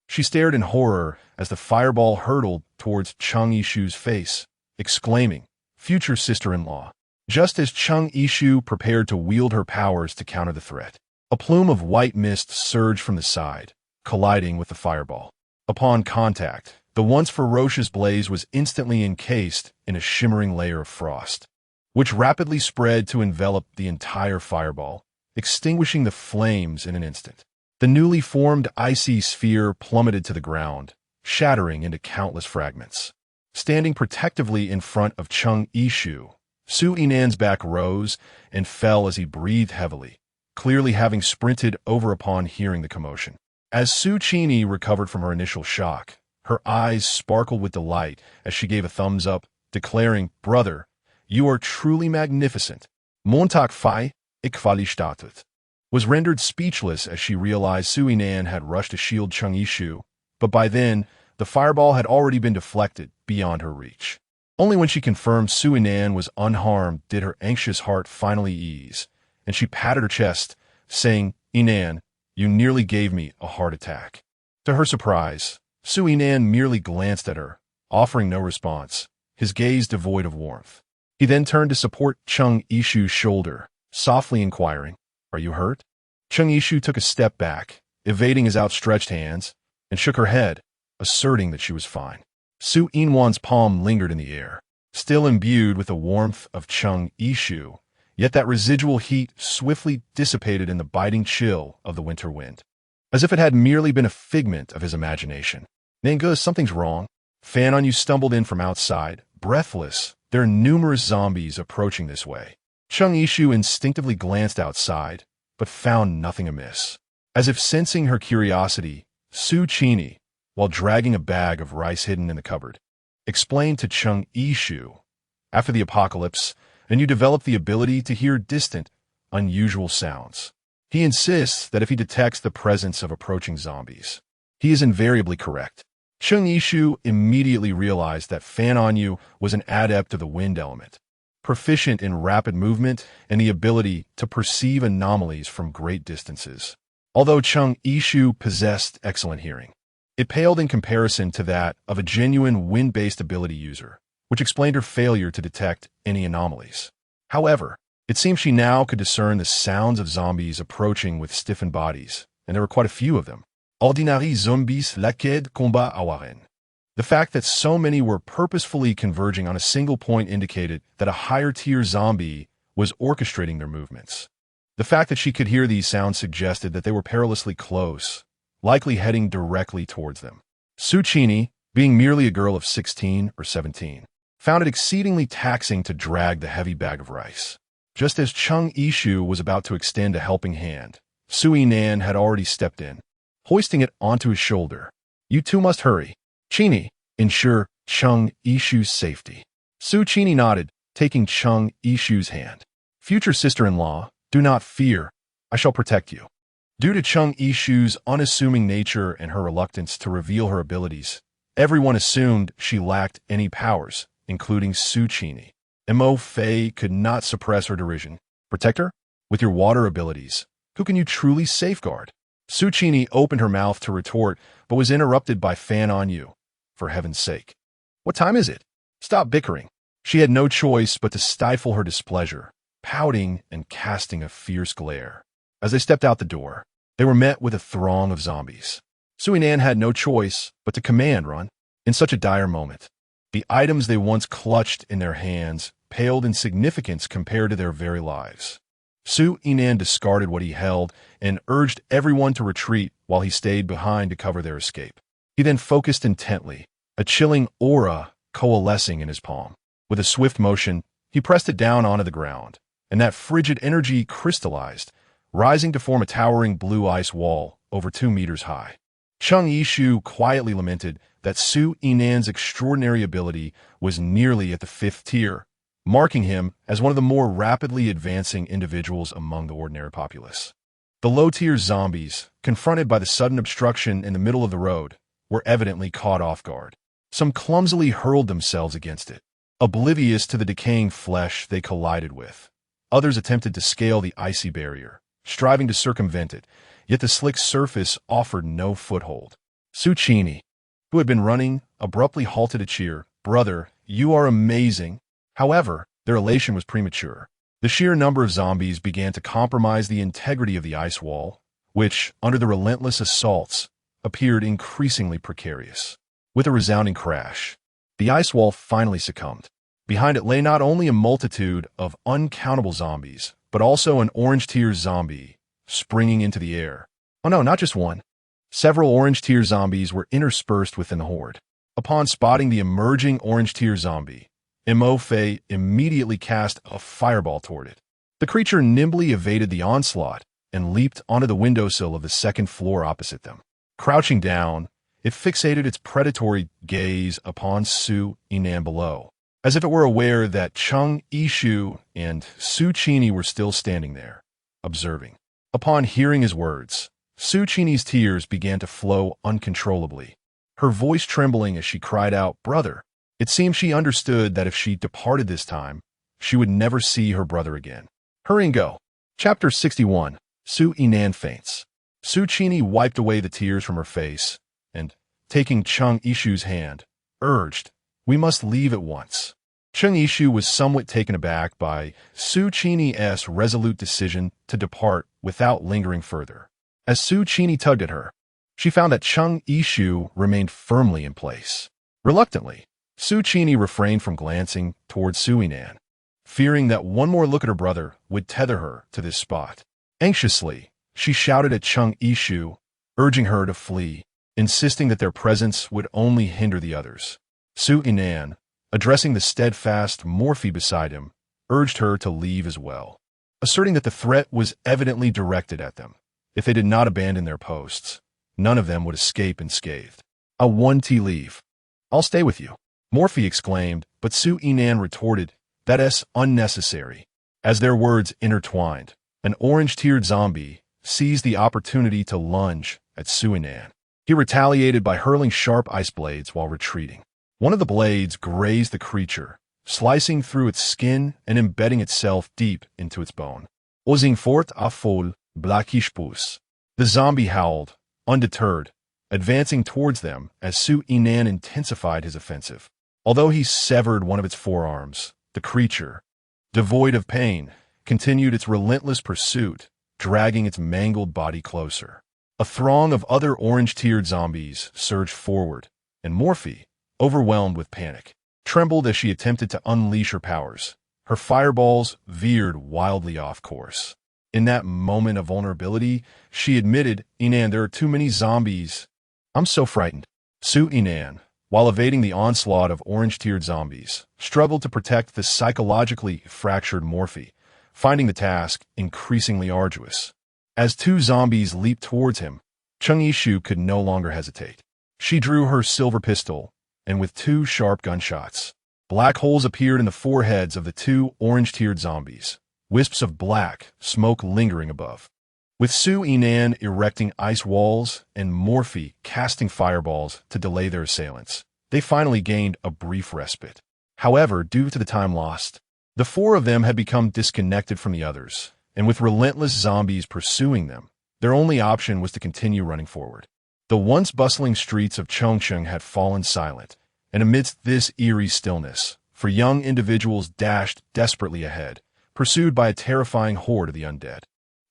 she stared in horror as the fireball hurtled towards Chang Yishu's face, exclaiming, "Future sister-in-law." Just as Chang Yishu prepared to wield her powers to counter the threat, a plume of white mist surged from the side, colliding with the fireball. Upon contact, the once ferocious blaze was instantly encased in a shimmering layer of frost, which rapidly spread to envelop the entire fireball, extinguishing the flames in an instant. The newly formed icy sphere plummeted to the ground, shattering into countless fragments. Standing protectively in front of Chang Yishu, Su Yinan's back rose and fell as he breathed heavily, clearly having sprinted over upon hearing the commotion. As Su Qini recovered from her initial shock, her eyes sparkled with delight as she gave a thumbs up, declaring, "Brother, you are truly magnificent. Montag fai, ikvalistatut. Was rendered speechless as she realized Suinan had rushed to shield Chung Yishu, but by then, the fireball had already been deflected beyond her reach. Only when she confirmed Suinan was unharmed did her anxious heart finally ease, and she patted her chest, saying, "Inan, you nearly gave me a heart attack." To her surprise, Suinan merely glanced at her, offering no response, his gaze devoid of warmth. He then turned to support Chung Yishu's shoulder, softly inquiring, "Are you hurt?" Chung Yishu took a step back, evading his outstretched hands, and shook her head, asserting that she was fine. Su Inwan's palm lingered in the air, still imbued with the warmth of Chung Yishu, yet that residual heat swiftly dissipated in the biting chill of the winter wind, as if it had merely been a figment of his imagination. "Nangus, something's wrong." Fan On You stumbled in from outside, breathless. There are numerous zombies approaching this way. Chung Yishu instinctively glanced outside, but found nothing amiss. As if sensing her curiosity, Su Chini, while dragging a bag of rice hidden in the cupboard, explained to Chung Yishu, "After the apocalypse, and you develop the ability to hear distant, unusual sounds. He insists that if he detects the presence of approaching zombies, he is invariably correct." Chung Yishu immediately realized that Fan On You was an adept of the wind element, proficient in rapid movement and the ability to perceive anomalies from great distances. Although Chung Yishu possessed excellent hearing, it paled in comparison to that of a genuine wind-based ability user, which explained her failure to detect any anomalies. However, it seemed she now could discern the sounds of zombies approaching with stiffened bodies, and there were quite a few of them. Ordinary zombies laqued combat awaren. The fact that so many were purposefully converging on a single point indicated that a higher-tier zombie was orchestrating their movements. The fact that she could hear these sounds suggested that they were perilously close, likely heading directly towards them. Su Chini, being merely a girl of 16 or 17, found it exceedingly taxing to drag the heavy bag of rice. Just as Chung Yishu was about to extend a helping hand, Sui Nan had already stepped in, hoisting it onto his shoulder. "You two must hurry. Chini, ensure Chung Yishu's safety." Su Chini nodded, taking Chung Yishu's hand. "Future sister-in-law, do not fear. I shall protect you." Due to Chung Yishu's unassuming nature and her reluctance to reveal her abilities, everyone assumed she lacked any powers, including Su Chini. Mo Fei could not suppress her derision. "Protect her? With your water abilities, who can you truly safeguard?" Su Chini opened her mouth to retort, but was interrupted by Fan On You. "For heaven's sake. What time is it? Stop bickering." She had no choice but to stifle her displeasure, pouting and casting a fierce glare. As they stepped out the door, they were met with a throng of zombies. Suinan had no choice but to command run. In such a dire moment, the items they once clutched in their hands paled in significance compared to their very lives. Su Inan discarded what he held and urged everyone to retreat while he stayed behind to cover their escape. He then focused intently, a chilling aura coalescing in his palm. With a swift motion, he pressed it down onto the ground, and that frigid energy crystallized, rising to form a towering blue ice wall over 2 meters high. Chung Yishu quietly lamented that Su Inan's extraordinary ability was nearly at the 5th tier, marking him as one of the more rapidly advancing individuals among the ordinary populace. The low-tier zombies, confronted by the sudden obstruction in the middle of the road, were evidently caught off guard. Some clumsily hurled themselves against it, oblivious to the decaying flesh they collided with. Others attempted to scale the icy barrier, striving to circumvent it, yet the slick surface offered no foothold. Su Chini, who had been running, abruptly halted to cheer. "Brother, you are amazing." However, their elation was premature. The sheer number of zombies began to compromise the integrity of the ice wall, which, under the relentless assaults, appeared increasingly precarious. With a resounding crash, the ice wall finally succumbed. Behind it lay not only a multitude of uncountable zombies, but also an orange-tier zombie, springing into the air. Oh no, not just one. Several orange-tier zombies were interspersed within the horde. Upon spotting the emerging orange-tier zombie, Mo Fei immediately cast a fireball toward it. The creature nimbly evaded the onslaught and leaped onto the windowsill of the 2nd floor opposite them. Crouching down, it fixated its predatory gaze upon Su Inan below. as if it were aware that Chung Yishu and Su Qini were still standing there, observing. Upon hearing his words, Su Qini's tears began to flow uncontrollably, her voice trembling as she cried out, "Brother!" It seemed she understood that if she departed this time, she would never see her brother again. Hurry and go. Chapter 61. Su Yinan faints. Su Qini wiped away the tears from her face and, taking Chung Yishu's hand, urged, "We must leave at once." Chung Yishu was somewhat taken aback by Su Qini's resolute decision to depart without lingering further. As Su Qini tugged at her, she found that Chung Yishu remained firmly in place. Reluctantly, Su Qini refrained from glancing towards Su Yinan, fearing that one more look at her brother would tether her to this spot. Anxiously, she shouted at Chung Yishu, urging her to flee, insisting that their presence would only hinder the others. Su Yinan, addressing the steadfast Morphe beside him, urged her to leave as well, asserting that the threat was evidently directed at them. If they did not abandon their posts, none of them would escape unscathed. "I want to leave." "I'll stay with you," Morphe exclaimed, but Su Yinan retorted, "That's unnecessary." As their words intertwined, an orange-tiered zombie seized the opportunity to lunge at Su Yinan. He retaliated by hurling sharp ice blades while retreating. One of the blades grazed the creature, slicing through its skin and embedding itself deep into its bone. "Osing fort a fol, blackish. The zombie howled, undeterred, advancing towards them as Su Yinan intensified his offensive. Although he severed one of its forearms, the creature, devoid of pain, continued its relentless pursuit, dragging its mangled body closer. A throng of other orange-tiered zombies surged forward, and Morphe, overwhelmed with panic, trembled as she attempted to unleash her powers. Her fireballs veered wildly off course. In that moment of vulnerability, she admitted, "Yinan, there are too many zombies. I'm so frightened." Su Yinan, while evading the onslaught of orange-tiered zombies, struggled to protect the psychologically fractured Morphe, finding the task increasingly arduous. As two zombies leaped towards him, Chung Yishu could no longer hesitate. She drew her silver pistol, and with two sharp gunshots, black holes appeared in the foreheads of the two orange-tiered zombies, wisps of black smoke lingering above. With Su Yinan erecting ice walls and Morphe casting fireballs to delay their assailants, they finally gained a brief respite. However, due to the time lost, the four of them had become disconnected from the others, and with relentless zombies pursuing them, their only option was to continue running forward. The once bustling streets of Chongqing had fallen silent, and amidst this eerie stillness, four young individuals dashed desperately ahead, pursued by a terrifying horde of the undead.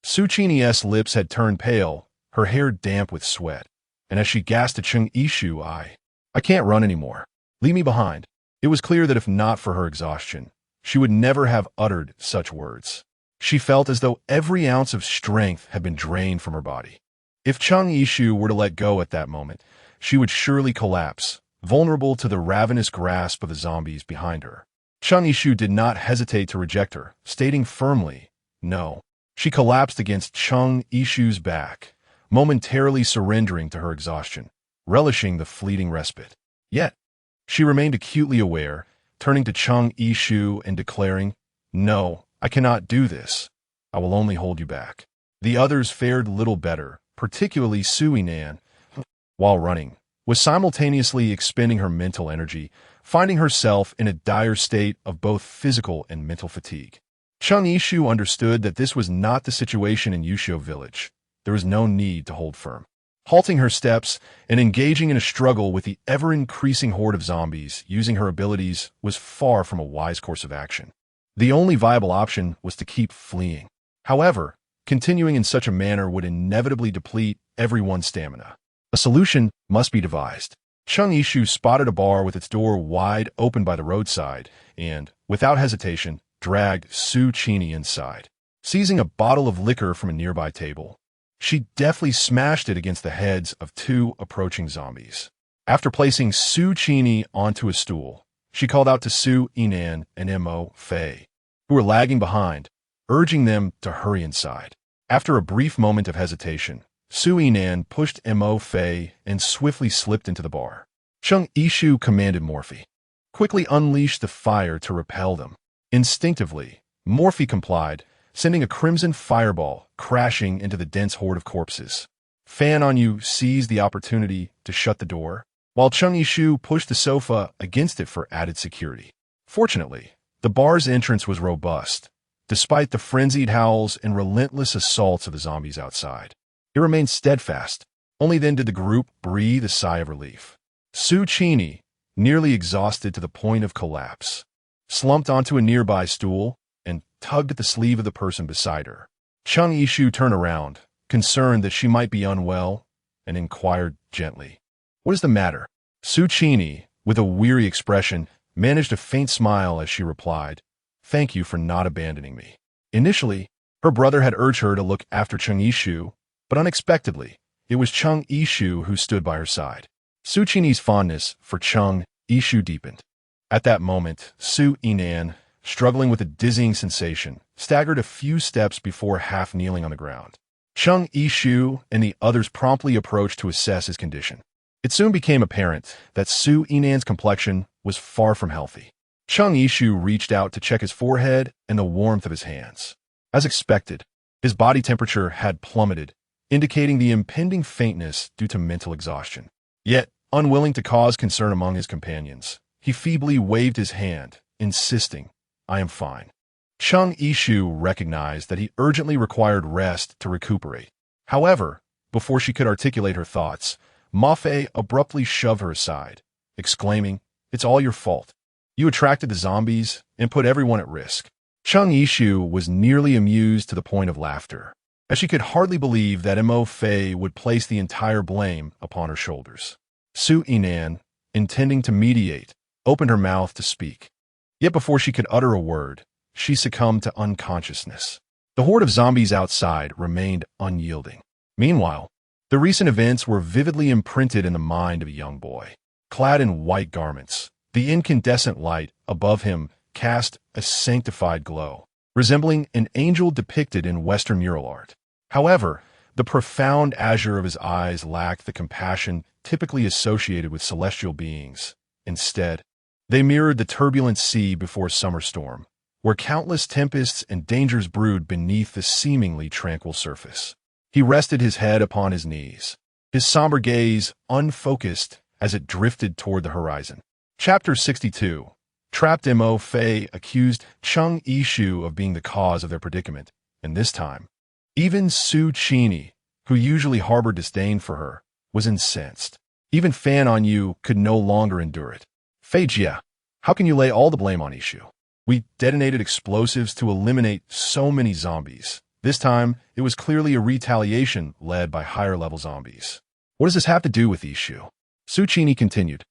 Su Qini's lips had turned pale, her hair damp with sweat, and as she gasped at Chung Yishu, I can't run anymore. Leave me behind." It was clear that if not for her exhaustion, she would never have uttered such words. She felt as though every ounce of strength had been drained from her body. If Chung Yishu were to let go at that moment, she would surely collapse, vulnerable to the ravenous grasp of the zombies behind her. Chung Yishu did not hesitate to reject her, stating firmly, "No." She collapsed against Chung Yishu's back, momentarily surrendering to her exhaustion, relishing the fleeting respite. Yet, she remained acutely aware, turning to Chung Yishu and declaring, "No, I cannot do this. I will only hold you back." The others fared little better, particularly Su Yinan, while running, was simultaneously expending her mental energy, finding herself in a dire state of both physical and mental fatigue. Chung Yishu understood that this was not the situation in Yusho village. There was no need to hold firm. Halting her steps and engaging in a struggle with the ever-increasing horde of zombies using her abilities was far from a wise course of action. The only viable option was to keep fleeing. However, continuing in such a manner would inevitably deplete everyone's stamina. A solution must be devised. Chung Yishu spotted a bar with its door wide open by the roadside and, without hesitation, dragged Su Qini inside. Seizing a bottle of liquor from a nearby table, she deftly smashed it against the heads of two approaching zombies. After placing Su Qini onto a stool, she called out to Su Yinan and Mo Fei, who were lagging behind, urging them to hurry inside. After a brief moment of hesitation, Su Yinan pushed Mo Fei and swiftly slipped into the bar. Chung Yishu commanded Morphe, quickly unleashed the fire to repel them. Instinctively, Morphe complied, sending a crimson fireball crashing into the dense horde of corpses. Fan Onyu seized the opportunity to shut the door, while Chung Yishu pushed the sofa against it for added security. Fortunately, the bar's entrance was robust, despite the frenzied howls and relentless assaults of the zombies outside. It remained steadfast. Only then did the group breathe a sigh of relief. Su Chini, nearly exhausted to the point of collapse, slumped onto a nearby stool and tugged at the sleeve of the person beside her. Chung Yishu turned around, concerned that she might be unwell, and inquired gently, "What is the matter?" Su Chini, with a weary expression, managed a faint smile as she replied, "Thank you for not abandoning me." Initially, her brother had urged her to look after Chung Yishu, but unexpectedly, it was Chung Yishu who stood by her side. Su Chini's fondness for Chung Yishu deepened. At that moment, Su Yinan, struggling with a dizzying sensation, staggered a few steps before half kneeling on the ground. Chung Yishu and the others promptly approached to assess his condition. It soon became apparent that Su Yinan's complexion was far from healthy. Chung Yishu reached out to check his forehead and the warmth of his hands. As expected, his body temperature had plummeted, indicating the impending faintness due to mental exhaustion. Yet, unwilling to cause concern among his companions, he feebly waved his hand, insisting, "I am fine." Chung Yishu recognized that he urgently required rest to recuperate. However, before she could articulate her thoughts, Mafe abruptly shoved her aside, exclaiming, "It's all your fault. You attracted the zombies and put everyone at risk." Chung Yishu was nearly amused to the point of laughter, as she could hardly believe that Mo Fei would place the entire blame upon her shoulders. Su Yinan, intending to mediate, opened her mouth to speak. Yet before she could utter a word, she succumbed to unconsciousness. The horde of zombies outside remained unyielding. Meanwhile, the recent events were vividly imprinted in the mind of a young boy. Clad in white garments, the incandescent light above him cast a sanctified glow, resembling an angel depicted in Western mural art. However, the profound azure of his eyes lacked the compassion typically associated with celestial beings. Instead, they mirrored the turbulent sea before a summer storm, where countless tempests and dangers brewed beneath the seemingly tranquil surface. He rested his head upon his knees, his somber gaze unfocused as it drifted toward the horizon. Chapter 62. Trapped Mo Fei accused Chung Yishu of being the cause of their predicament, and this time, even Su Chini, who usually harbored disdain for her, was incensed. Even Fan Onyu could no longer endure it. "Fei Jia, how can you lay all the blame on Yishu? We detonated explosives to eliminate so many zombies. This time, it was clearly a retaliation led by higher-level zombies. What does this have to do with Yishu?" Su Chini continued.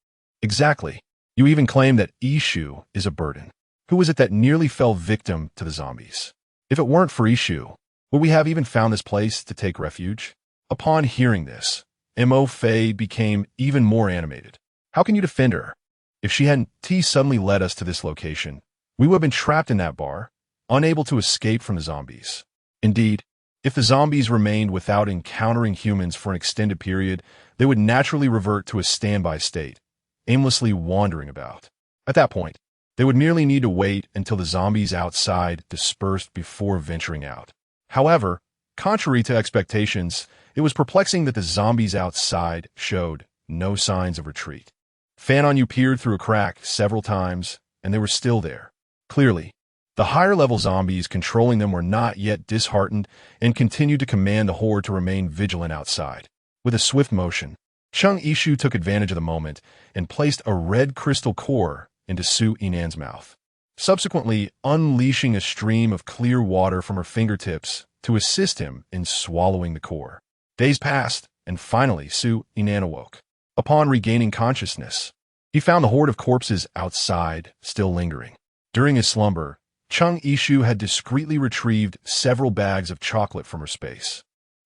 "Exactly. You even claim that Yishu is a burden. Who was it that nearly fell victim to the zombies? If it weren't for Yishu, would we have even found this place to take refuge?" Upon hearing this, Mo Fei became even more animated. "How can you defend her? If she hadn't suddenly led us to this location, we would have been trapped in that bar, unable to escape from the zombies. Indeed, if the zombies remained without encountering humans for an extended period, they would naturally revert to a standby state, aimlessly wandering about. At that point, they would merely need to wait until the zombies outside dispersed before venturing out. However, contrary to expectations, it was perplexing that the zombies outside showed no signs of retreat. Fan Onyu peered through a crack several times, and they were still there. Clearly, the higher-level zombies controlling them were not yet disheartened and continued to command the horde to remain vigilant outside. With a swift motion, Chung Yishu took advantage of the moment and placed a red crystal core into Su Yinan's mouth, subsequently unleashing a stream of clear water from her fingertips to assist him in swallowing the core. Days passed, and finally Su Yinan awoke. Upon regaining consciousness, he found the horde of corpses outside still lingering. During his slumber, Chung Yishu had discreetly retrieved several bags of chocolate from her space,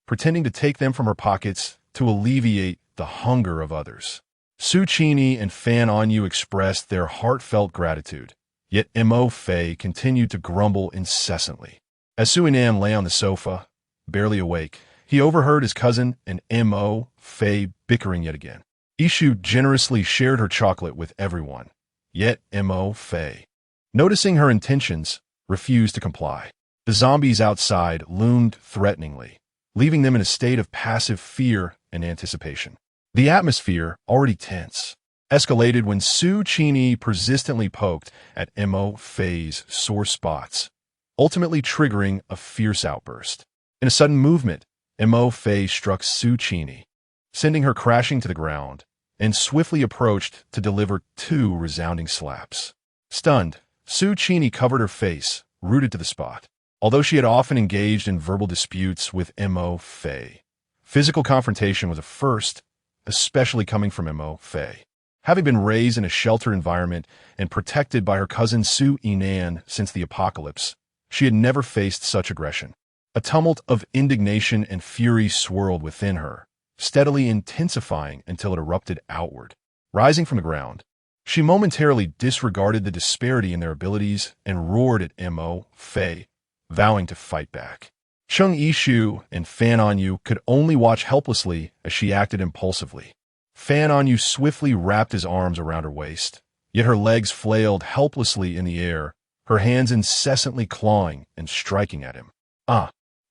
pretending to take them from her pockets to alleviate the hunger of others. Su Chini and Fan Onyu expressed their heartfelt gratitude, yet Mo Fei continued to grumble incessantly. As Su Yinan lay on the sofa, barely awake, he overheard his cousin and Mo Fei bickering yet again. Yishu generously shared her chocolate with everyone, Yet Mo Fei, noticing her intentions, refused to comply. The zombies outside loomed threateningly, leaving them in a state of passive fear and anticipation. The atmosphere, already tense, escalated when Su Qini persistently poked at Mo Fei's sore spots, ultimately triggering a fierce outburst. In a sudden movement, Mo Fei struck Su Qini, sending her crashing to the ground, and swiftly approached to deliver 2 resounding slaps. Stunned, Su Qini covered her face, rooted to the spot. Although she had often engaged in verbal disputes with Mo Fei, physical confrontation was a first, especially coming from Mo Fei. Having been raised in a sheltered environment and protected by her cousin Su Yinan since the apocalypse, she had never faced such aggression. A tumult of indignation and fury swirled within her, steadily intensifying until it erupted outward. Rising from the ground, she momentarily disregarded the disparity in their abilities and roared at Mo Fei, vowing to fight back. Cheng Yishu and Fan Anyu could only watch helplessly as she acted impulsively. Fan Anyu swiftly wrapped his arms around her waist, yet her legs flailed helplessly in the air, her hands incessantly clawing and striking at him.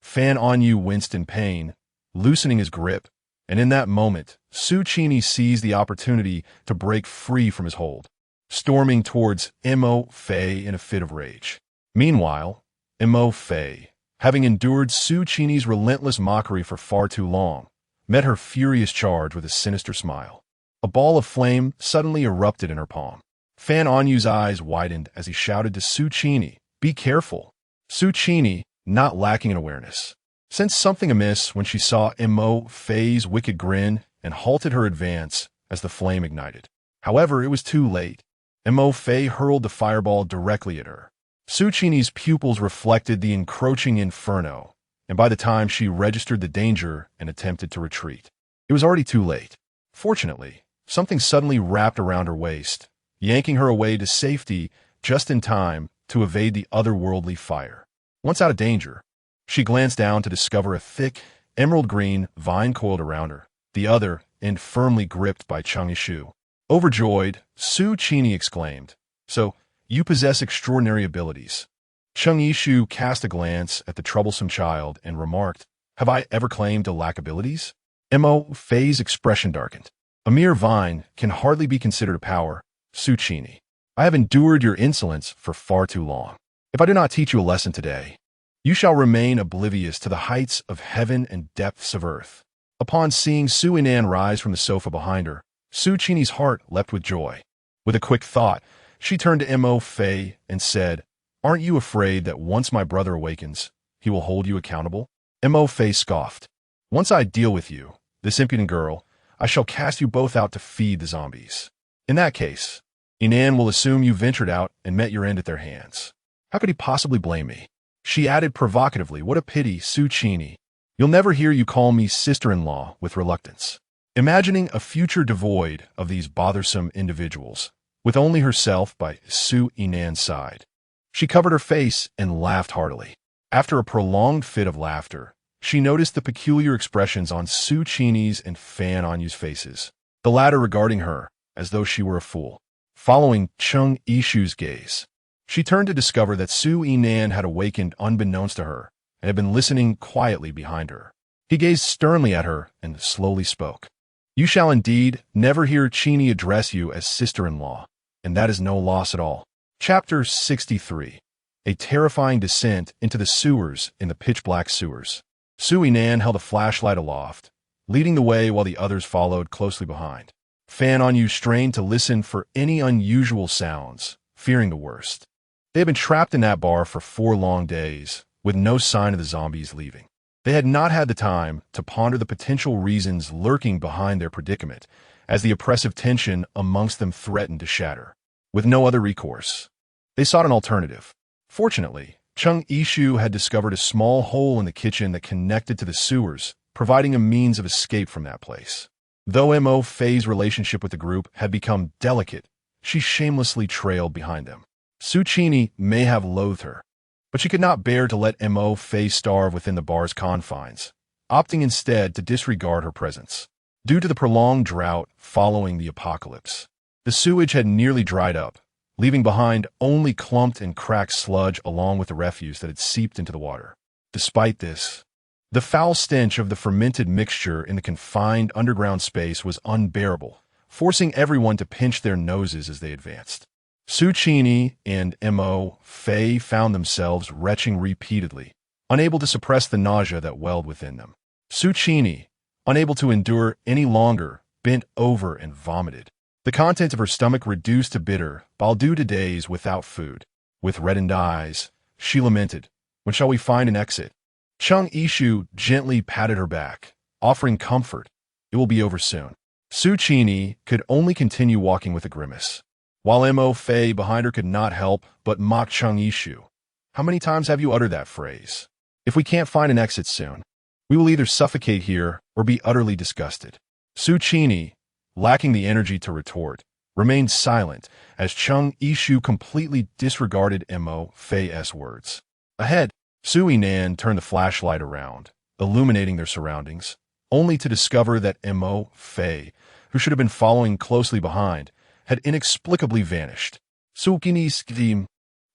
Fan Anyu winced in pain, loosening his grip, and in that moment, Su Qini seized the opportunity to break free from his hold, storming towards Mo Fei in a fit of rage. Meanwhile, Mo Fei, having endured Su Qini's relentless mockery for far too long, met her furious charge with a sinister smile. A ball of flame suddenly erupted in her palm. Fan Anyu's eyes widened as he shouted to Su Qini, "Be careful!" Su Qini, not lacking in awareness, sensed something amiss when she saw Mo Fei's wicked grin and halted her advance as the flame ignited. However, it was too late. Mo Fei hurled the fireball directly at her. Su Qini's pupils reflected the encroaching inferno, and by the time she registered the danger and attempted to retreat, it was already too late. Fortunately, something suddenly wrapped around her waist, yanking her away to safety just in time to evade the otherworldly fire. Once out of danger, she glanced down to discover a thick, emerald-green vine coiled around her, the other end firmly gripped by Cheng Yishu. Overjoyed, Su Qini exclaimed, "So, you possess extraordinary abilities." Cheng Yishu cast a glance at the troublesome child and remarked, "Have I ever claimed to lack abilities?" Mo Fei's expression darkened. "A mere vine can hardly be considered a power, Su Qini. I have endured your insolence for far too long. If I do not teach you a lesson today, you shall remain oblivious to the heights of heaven and depths of earth." Upon seeing Su Yinan rise from the sofa behind her, Su Qini's heart leapt with joy. With a quick thought, she turned to Mo Fei and said, "Aren't you afraid that once my brother awakens, he will hold you accountable?" Mo Fei scoffed. "Once I deal with you, this impudent girl, I shall cast you both out to feed the zombies. In that case, Yinan will assume you ventured out and met your end at their hands. How could he possibly blame me?" She added provocatively, "What a pity, Su Qini. You'll never hear you call me sister-in-law with reluctance." Imagining a future devoid of these bothersome individuals, with only herself by Su Yinan's side, she covered her face and laughed heartily. After a prolonged fit of laughter, she noticed the peculiar expressions on Su Qini's and Fan Anyu's faces, the latter regarding her as though she were a fool. Following Cheng Yishu's gaze, she turned to discover that Su Yinan had awakened unbeknownst to her and had been listening quietly behind her. He gazed sternly at her and slowly spoke. "You shall indeed never hear Qini address you as sister-in-law, and that is no loss at all." Chapter 63. A terrifying descent into the sewers in the pitch-black sewers. Su Yinan held a flashlight aloft, leading the way while the others followed closely behind. Fan Anyu strained to listen for any unusual sounds, fearing the worst. They had been trapped in that bar for 4 long days, with no sign of the zombies leaving. They had not had the time to ponder the potential reasons lurking behind their predicament, as the oppressive tension amongst them threatened to shatter. With no other recourse, they sought an alternative. Fortunately, Cheng Yishu had discovered a small hole in the kitchen that connected to the sewers, providing a means of escape from that place. Though Mo Fei's relationship with the group had become delicate, she shamelessly trailed behind them. Su Qini may have loathed her, but she could not bear to let Mo Fei starve within the bar's confines, opting instead to disregard her presence. Due to the prolonged drought following the apocalypse, the sewage had nearly dried up, leaving behind only clumped and cracked sludge along with the refuse that had seeped into the water. Despite this, the foul stench of the fermented mixture in the confined underground space was unbearable, forcing everyone to pinch their noses as they advanced. Suchini and Mo Fei found themselves retching repeatedly, unable to suppress the nausea that welled within them. Suchini, unable to endure any longer, bent over and vomited. The contents of her stomach reduced to bitter, due to days without food. With reddened eyes, she lamented, "When shall we find an exit?" Chung Ishu gently patted her back, offering comfort. "It will be over soon." Suchini could only continue walking with a grimace, while Mo Fei behind her could not help but mock Chung Ishu. "How many times have you uttered that phrase? If we can't find an exit soon, we will either suffocate here or be utterly disgusted." Suchini, lacking the energy to retort, remained silent as Chung Ishu completely disregarded Mo Fei's words. Ahead, Sui Nan turned the flashlight around, illuminating their surroundings, only to discover that Mo Fei, who should have been following closely behind, had inexplicably vanished. Suchini screamed,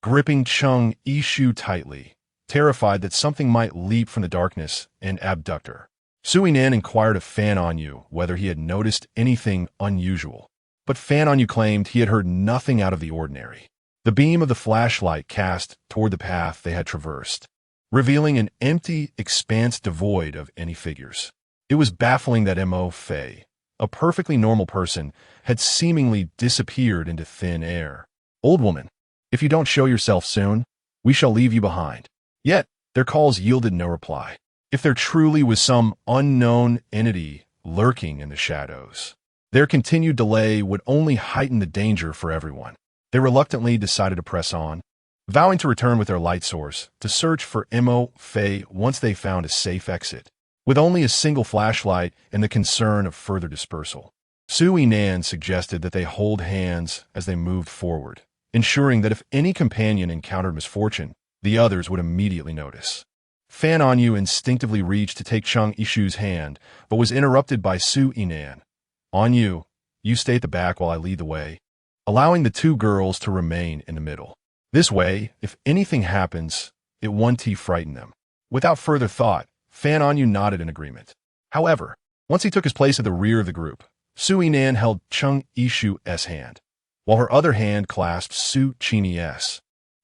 gripping Chung Ishu tightly, terrified that something might leap from the darkness and abduct her. Sui Nan inquired of Fan Anyu whether he had noticed anything unusual, but Fan Anyu claimed he had heard nothing out of the ordinary. The beam of the flashlight cast toward the path they had traversed, revealing an empty expanse devoid of any figures. It was baffling that Mo Fei, a perfectly normal person, had seemingly disappeared into thin air. "Old woman, if you don't show yourself soon, we shall leave you behind." Yet, their calls yielded no reply. If there truly was some unknown entity lurking in the shadows, their continued delay would only heighten the danger for everyone. They reluctantly decided to press on, vowing to return with their light source to search for Mo Fei once they found a safe exit, with only a single flashlight and the concern of further dispersal. Sui Nan suggested that they hold hands as they moved forward, ensuring that if any companion encountered misfortune, the others would immediately notice. Fan Anyu instinctively reached to take Chung Ishu's hand, but was interrupted by Sui Nan. "Anyu, you stay at the back while I lead the way," allowing the two girls to remain in the middle. This way, if anything happens, it won't frighten them. Without further thought, Fan Anyu nodded in agreement. However, once he took his place at the rear of the group, Sui Nan held Chung Ishu's hand, while her other hand clasped Suchini's,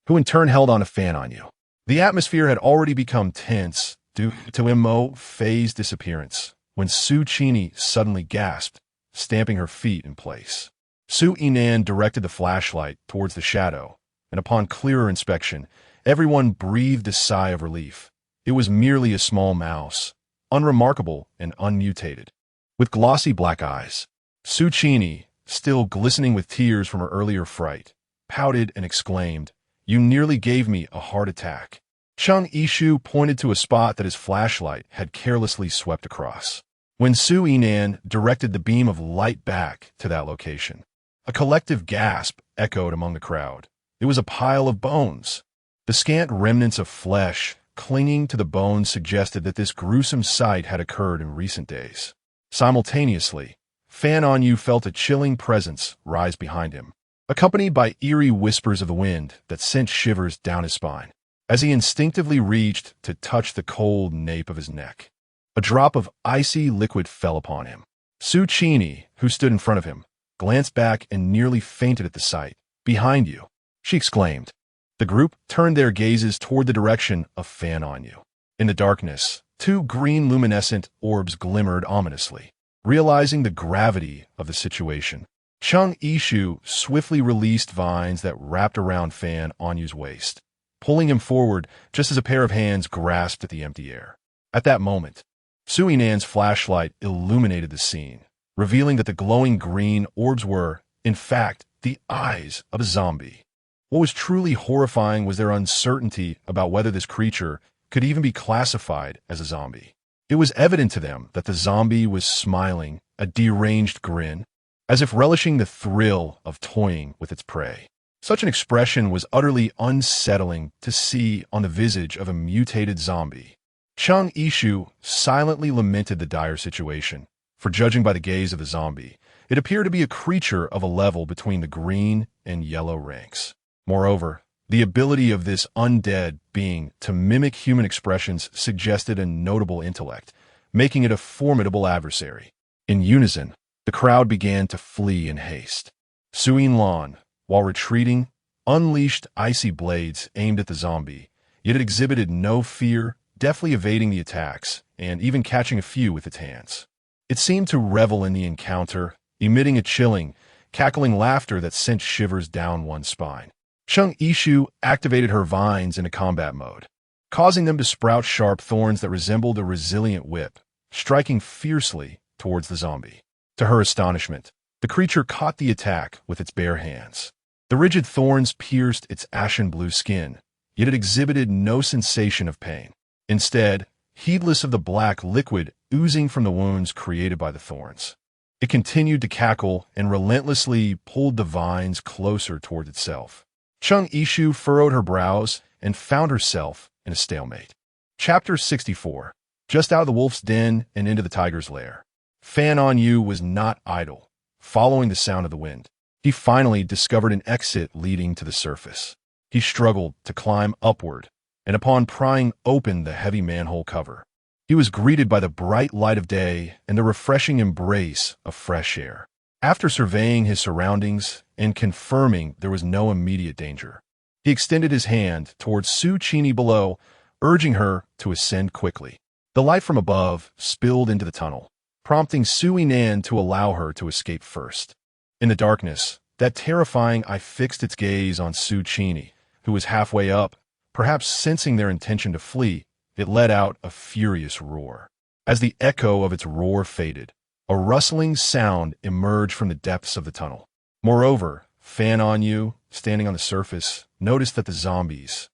who in turn held on to Fan Anyu. The atmosphere had already become tense due to Mo Fei's disappearance, when Suchini suddenly gasped, stamping her feet in place. Sui Nan directed the flashlight towards the shadow, and upon clearer inspection, everyone breathed a sigh of relief. It was merely a small mouse, unremarkable and unmutated, with glossy black eyes. Suchini, still glistening with tears from her earlier fright, pouted and exclaimed, "You nearly gave me a heart attack." Chung Ishu pointed to a spot that his flashlight had carelessly swept across. When Sui Nan directed the beam of light back to that location, a collective gasp echoed among the crowd. It was a pile of bones. The scant remnants of flesh clinging to the bones suggested that this gruesome sight had occurred in recent days. Simultaneously, Fan Anyu felt a chilling presence rise behind him, accompanied by eerie whispers of the wind that sent shivers down his spine. As he instinctively reached to touch the cold nape of his neck, a drop of icy liquid fell upon him. Suchini, who stood in front of him, glanced back and nearly fainted at the sight. "Behind you," she exclaimed. The group turned their gazes toward the direction of Fan Anyu. In the darkness, two green luminescent orbs glimmered ominously. Realizing the gravity of the situation, Chung Ishu swiftly released vines that wrapped around Fan Anyu's waist, pulling him forward just as a pair of hands grasped at the empty air. At that moment, Sui Nan's flashlight illuminated the scene, revealing that the glowing green orbs were, in fact, the eyes of a zombie. What was truly horrifying was their uncertainty about whether this creature could even be classified as a zombie. It was evident to them that the zombie was smiling, a deranged grin, as if relishing the thrill of toying with its prey. Such an expression was utterly unsettling to see on the visage of a mutated zombie. Chung Ishu silently lamented the dire situation, for judging by the gaze of the zombie, it appeared to be a creature of a level between the green and yellow ranks. Moreover, the ability of this undead being to mimic human expressions suggested a notable intellect, making it a formidable adversary. In unison, the crowd began to flee in haste. Suyin Lan, while retreating, unleashed icy blades aimed at the zombie, yet it exhibited no fear, deftly evading the attacks, and even catching a few with its hands. It seemed to revel in the encounter, emitting a chilling, cackling laughter that sent shivers down one's spine. Chung Ishu activated her vines into combat mode, causing them to sprout sharp thorns that resembled a resilient whip, striking fiercely towards the zombie. To her astonishment, the creature caught the attack with its bare hands. The rigid thorns pierced its ashen blue skin, yet it exhibited no sensation of pain. Instead, heedless of the black liquid oozing from the wounds created by the thorns, it continued to cackle and relentlessly pulled the vines closer toward itself. Chung Ishu furrowed her brows and found herself in a stalemate. Chapter 64. Just out of the wolf's den and into the tiger's lair. Fan On Yu was not idle. Following the sound of the wind, he finally discovered an exit leading to the surface. He struggled to climb upward, and upon prying open the heavy manhole cover, he was greeted by the bright light of day and the refreshing embrace of fresh air. After surveying his surroundings and confirming there was no immediate danger, he extended his hand towards Su Chini below, urging her to ascend quickly. The light from above spilled into the tunnel, prompting Su Yinan to allow her to escape first. In the darkness, that terrifying eye fixed its gaze on Su Chini, who was halfway up. Perhaps sensing their intention to flee, it let out a furious roar. As the echo of its roar faded, a rustling sound emerged from the depths of the tunnel. Moreover, Fan On Yu, standing on the surface, noticed that the zombies,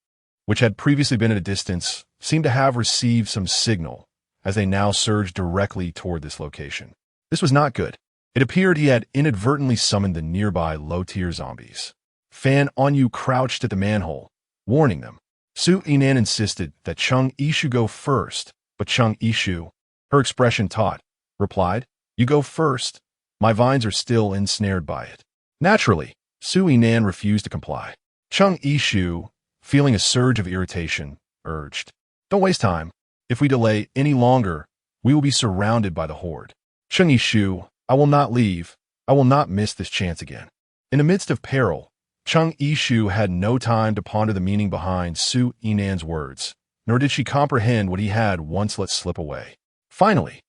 which had previously been at a distance, seemed to have received some signal, as they now surged directly toward this location. This was not good. It appeared he had inadvertently summoned the nearby low-tier zombies. Fan On Yu crouched at the manhole, warning them. Su Yinan insisted that Chung Ishu go first, but Chung Ishu, her expression taut, replied, "You go first. My vines are still ensnared by it." Naturally, Su Yinan refused to comply. Chung Ishu, feeling a surge of irritation, urged, "Don't waste time. If we delay any longer, we will be surrounded by the horde." Chung Ishu, "I will not leave. I will not miss this chance again." In the midst of peril, Chung Ishu had no time to ponder the meaning behind Su Yinan's words, nor did she comprehend what he had once let slip away. Finally,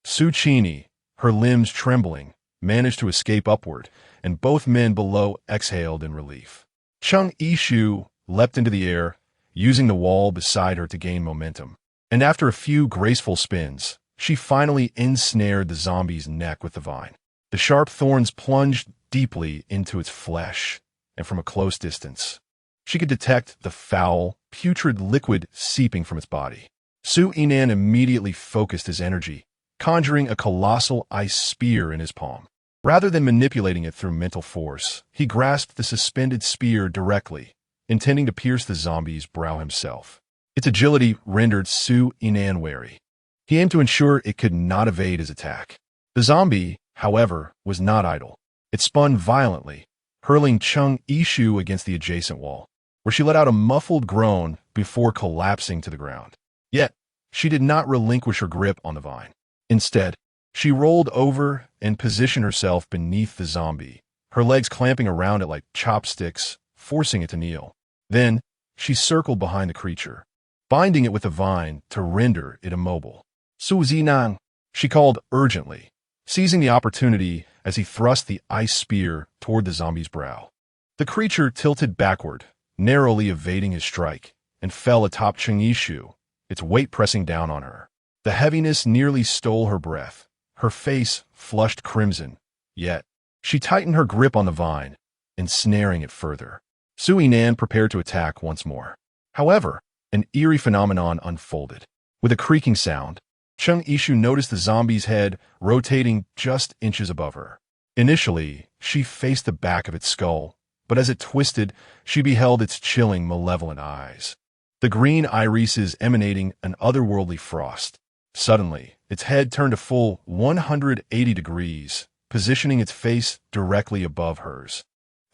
Su Chini, her limbs trembling, managed to escape upward, and both men below exhaled in relief. Chung Ishu leapt into the air, using the wall beside her to gain momentum, and after a few graceful spins, she finally ensnared the zombie's neck with the vine. The sharp thorns plunged deeply into its flesh, and from a close distance, she could detect the foul, putrid liquid seeping from its body. Su Yinan immediately focused his energy, conjuring a colossal ice spear in his palm. Rather than manipulating it through mental force, he grasped the suspended spear directly, intending to pierce the zombie's brow himself. Its agility rendered Su Yinan wary. He aimed to ensure it could not evade his attack. The zombie, however, was not idle. It spun violently, hurling Chung Ishu against the adjacent wall, where she let out a muffled groan before collapsing to the ground. Yet, she did not relinquish her grip on the vine. Instead, she rolled over and positioned herself beneath the zombie, her legs clamping around it like chopsticks, forcing it to kneel. Then, she circled behind the creature, binding it with the vine to render it immobile. "Su Zinan," she called urgently, seizing the opportunity as he thrust the ice spear toward the zombie's brow. The creature tilted backward, narrowly evading his strike, and fell atop Chung Ishu, its weight pressing down on her. The heaviness nearly stole her breath, her face flushed crimson, yet she tightened her grip on the vine, ensnaring it further. Su Yinan prepared to attack once more. However, an eerie phenomenon unfolded. With a creaking sound, Chung Ishu noticed the zombie's head rotating just inches above her. Initially, she faced the back of its skull, but as it twisted, she beheld its chilling, malevolent eyes, the green irises emanating an otherworldly frost. Suddenly, its head turned a full 180 degrees, positioning its face directly above hers.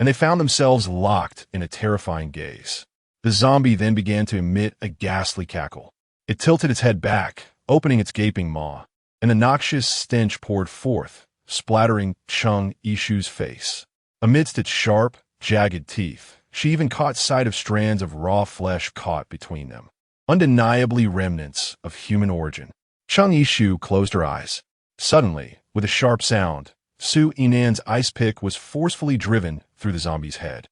and they found themselves locked in a terrifying gaze. The zombie then began to emit a ghastly cackle. It tilted its head back, opening its gaping maw, and a noxious stench poured forth, splattering Chung Ishu's face. Amidst its sharp, jagged teeth, she even caught sight of strands of raw flesh caught between them, undeniably remnants of human origin. Chung Ishu closed her eyes. Suddenly, with a sharp sound, Su Inan's ice pick was forcefully driven through the zombie's head.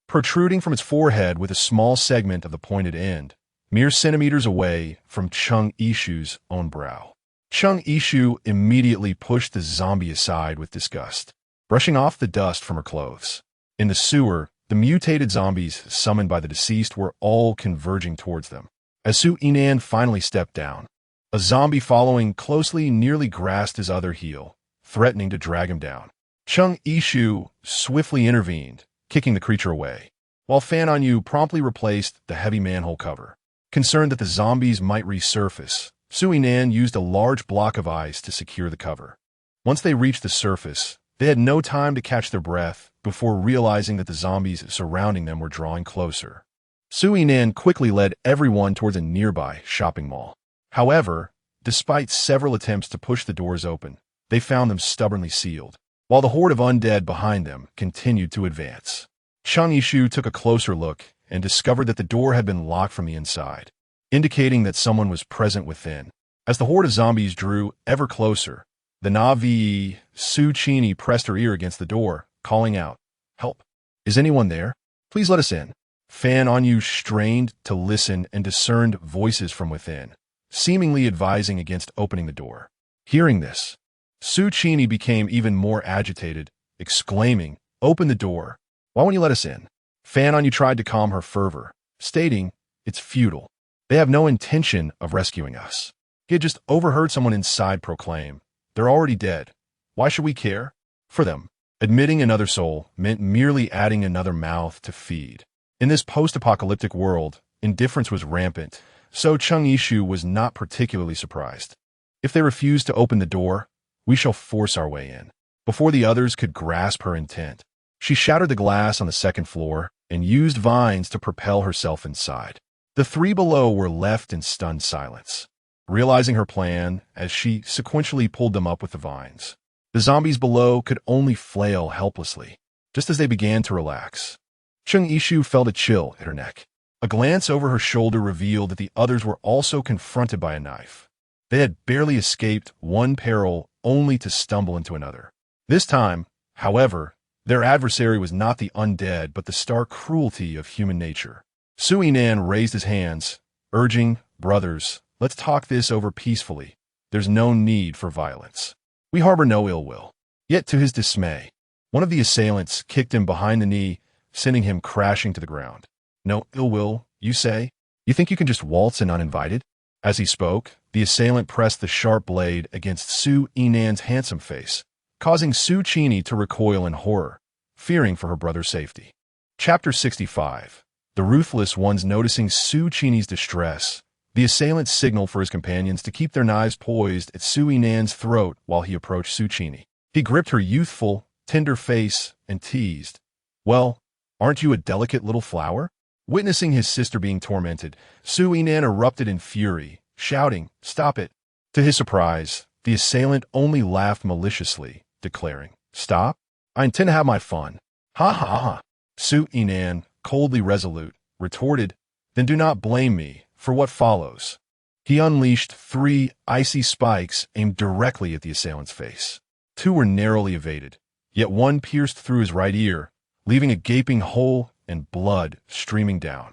Protruding from its forehead with a small segment of the pointed end, mere centimeters away from Chung Ishu's own brow. Chung Ishu immediately pushed the zombie aside with disgust, brushing off the dust from her clothes. In the sewer, the mutated zombies summoned by the deceased were all converging towards them. As Su Inan finally stepped down, a zombie following closely nearly grasped his other heel, threatening to drag him down. Chung Ishu swiftly intervened, kicking the creature away, while Fan On Yu promptly replaced the heavy manhole cover. Concerned that the zombies might resurface, Su Inan used a large block of ice to secure the cover. Once they reached the surface, they had no time to catch their breath before realizing that the zombies surrounding them were drawing closer. Su Inan quickly led everyone towards a nearby shopping mall. However, despite several attempts to push the doors open, they found them stubbornly sealed, while the horde of undead behind them continued to advance. Chung Ishu took a closer look and discovered that the door had been locked from the inside, indicating that someone was present within. As the horde of zombies drew ever closer, the Navi Su Chini pressed her ear against the door, calling out, "Help! Is anyone there? Please let us in." Fan On Yu strained to listen and discerned voices from within, seemingly advising against opening the door. Hearing this, Su Chini became even more agitated, exclaiming, "Open the door! Why won't you let us in?" Fan On Yu tried to calm her fervor, stating, "It's futile. They have no intention of rescuing us." He had just overheard someone inside proclaim, "They're already dead. Why should we care for them?" Admitting another soul meant merely adding another mouth to feed. In this post-apocalyptic world, indifference was rampant, so Chung Ishu was not particularly surprised. If they refuse to open the door, we shall force our way in. Before the others could grasp her intent, she shattered the glass on the second floor and used vines to propel herself inside. The three below were left in stunned silence, realizing her plan as she sequentially pulled them up with the vines. The zombies below could only flail helplessly, just as they began to relax. Chung Ishu felt a chill at her neck. A glance over her shoulder revealed that the others were also confronted by a knife. They had barely escaped one peril only to stumble into another. This time, however, their adversary was not the undead but the stark cruelty of human nature. Su Inan raised his hands, urging, "Brothers, let's talk this over peacefully. There's no need for violence. We harbor no ill will." Yet to his dismay, one of the assailants kicked him behind the knee, sending him crashing to the ground. "No ill will, you say? You think you can just waltz in uninvited?" As he spoke, the assailant pressed the sharp blade against Su Inan's handsome face, causing Su Chini to recoil in horror, fearing for her brother's safety. Chapter 65. The ruthless ones noticing Su Chini's distress, the assailant signaled for his companions to keep their knives poised at Su Inan's throat while he approached Su Chini. He gripped her youthful, tender face and teased, "Well, aren't you a delicate little flower?" Witnessing his sister being tormented, Su Inan erupted in fury, shouting, "Stop it!" To his surprise, the assailant only laughed maliciously, declaring, "Stop? I intend to have my fun." "Ha ha ha!" Su Inan, coldly resolute, retorted, "Then do not blame me for what follows." He unleashed 3 icy spikes aimed directly at the assailant's face. 2 were narrowly evaded, yet one pierced through his right ear, leaving a gaping hole and blood streaming down.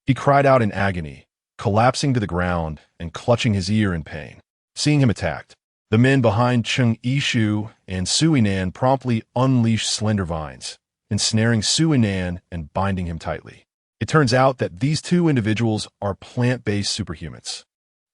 He cried out in agony, collapsing to the ground and clutching his ear in pain. Seeing him attacked, the men behind Chung Ishu and Su Inan promptly unleashed slender vines, ensnaring Su Inan and binding him tightly. It turns out that these 2 individuals are plant-based superhumans.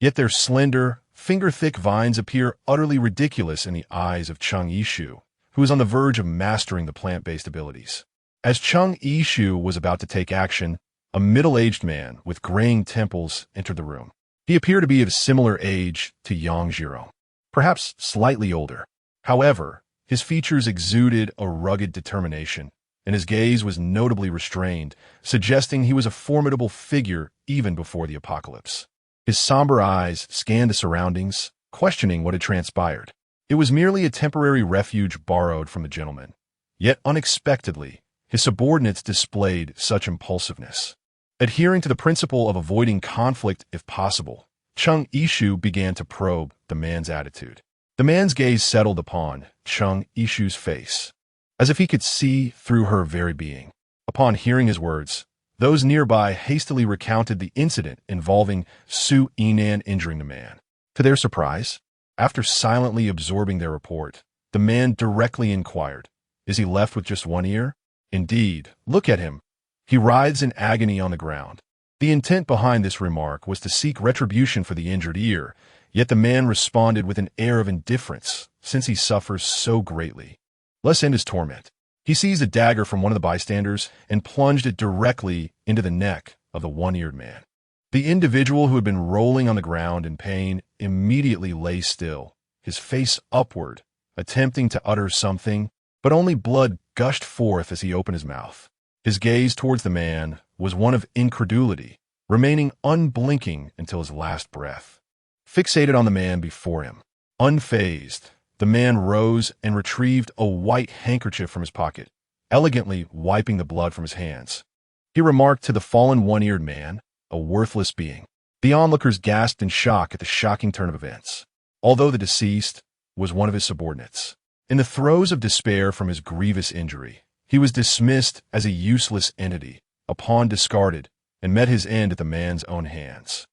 Yet their slender, finger-thick vines appear utterly ridiculous in the eyes of Chung Ishu, who is on the verge of mastering the plant-based abilities. As Chung Ishu was about to take action, a middle-aged man with graying temples entered the room. He appeared to be of similar age to Yang Jiro, perhaps slightly older. However, his features exuded a rugged determination, and his gaze was notably restrained, suggesting he was a formidable figure even before the apocalypse. His somber eyes scanned the surroundings, questioning what had transpired. It was merely a temporary refuge borrowed from the gentleman. Yet unexpectedly, his subordinates displayed such impulsiveness. Adhering to the principle of avoiding conflict if possible, Chung Ishu began to probe the man's attitude. The man's gaze settled upon Chung Ishu's face, as if he could see through her very being. Upon hearing his words, those nearby hastily recounted the incident involving Su Yinan injuring the man. To their surprise, after silently absorbing their report, the man directly inquired, "Is he left with just one ear?" "Indeed, look at him. He writhes in agony on the ground." The intent behind this remark was to seek retribution for the injured ear, yet the man responded with an air of indifference, since he suffers so greatly. Let's end his torment. He seized a dagger from one of the bystanders and plunged it directly into the neck of the one-eared man. The individual, who had been rolling on the ground in pain, immediately lay still, his face upward, attempting to utter something, but only blood gushed forth as he opened his mouth. His gaze towards the man was one of incredulity, remaining unblinking until his last breath. Fixated on the man before him, unfazed, the man rose and retrieved a white handkerchief from his pocket, elegantly wiping the blood from his hands. He remarked to the fallen one-eared man, "A worthless being." The onlookers gasped in shock at the shocking turn of events, although the deceased was one of his subordinates. In the throes of despair from his grievous injury, he was dismissed as a useless entity, a pawn discarded, and met his end at the man's own hands.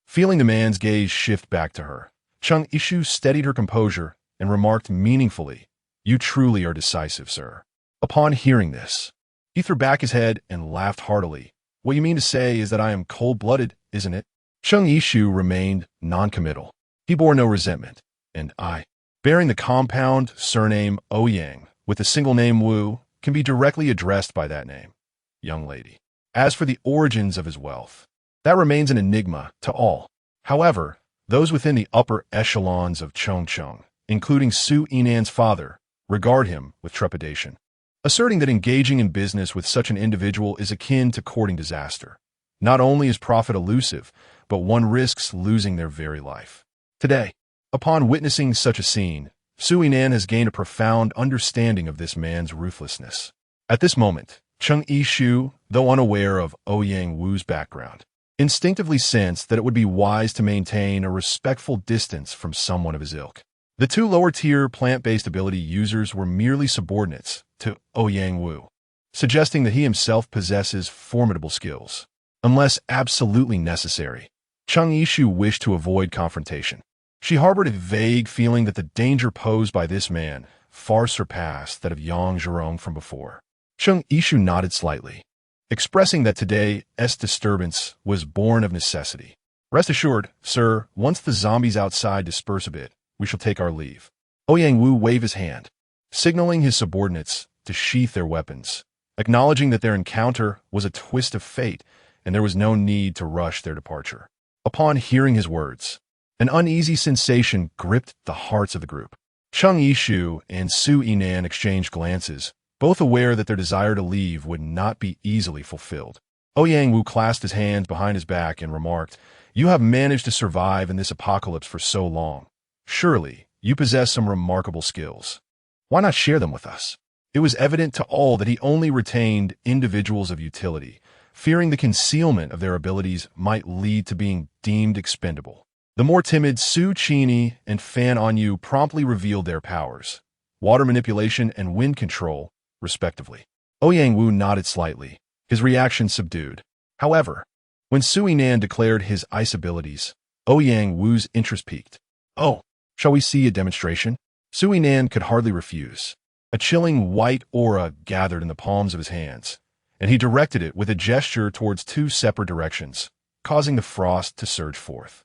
Feeling the man's gaze shift back to her, Chung Ishu steadied her composure and remarked meaningfully, "You truly are decisive, sir." Upon hearing this, he threw back his head and laughed heartily. "What you mean to say is that I am cold-blooded, isn't it?" Chung Ishu remained non-committal. He bore no resentment, and I, bearing the compound surname Ouyang with the single name Wu, can be directly addressed by that name, young lady. As for the origins of his wealth, that remains an enigma to all. However, those within the upper echelons of Chongcheng, including Su Yinan's father, regard him with trepidation, asserting that engaging in business with such an individual is akin to courting disaster. Not only is profit elusive, but one risks losing their very life. Today, upon witnessing such a scene, Su Yinan has gained a profound understanding of this man's ruthlessness. At this moment, Chung Ishu, though unaware of Ouyang Wu's background, instinctively sensed that it would be wise to maintain a respectful distance from someone of his ilk. The two lower-tier plant-based ability users were merely subordinates to Ouyang Wu, suggesting that he himself possesses formidable skills. Unless absolutely necessary, Chung Ishu wished to avoid confrontation. She harbored a vague feeling that the danger posed by this man far surpassed that of Yang Zhurong from before. Chung Ishu nodded slightly, expressing that today's disturbance was born of necessity. "Rest assured, sir, once the zombies outside disperse a bit, we shall take our leave." Ouyang Wu waved his hand, signaling his subordinates to sheath their weapons, acknowledging that their encounter was a twist of fate and there was no need to rush their departure. Upon hearing his words, an uneasy sensation gripped the hearts of the group. Chung Ishu and Su Yinan exchanged glances, both aware that their desire to leave would not be easily fulfilled. Ouyang Wu clasped his hands behind his back and remarked, "You have managed to survive in this apocalypse for so long. Surely, you possess some remarkable skills. Why not share them with us?" It was evident to all that he only retained individuals of utility, fearing the concealment of their abilities might lead to being deemed expendable. The more timid Su Chini and Fan Onyu promptly revealed their powers, water manipulation and wind control, respectively. Ouyang Wu nodded slightly, his reaction subdued. However, when Su Yinan declared his ice abilities, Ouyang Wu's interest peaked. "Oh, shall we see a demonstration?" Su Yinan could hardly refuse. A chilling white aura gathered in the palms of his hands, and he directed it with a gesture towards two separate directions, causing the frost to surge forth.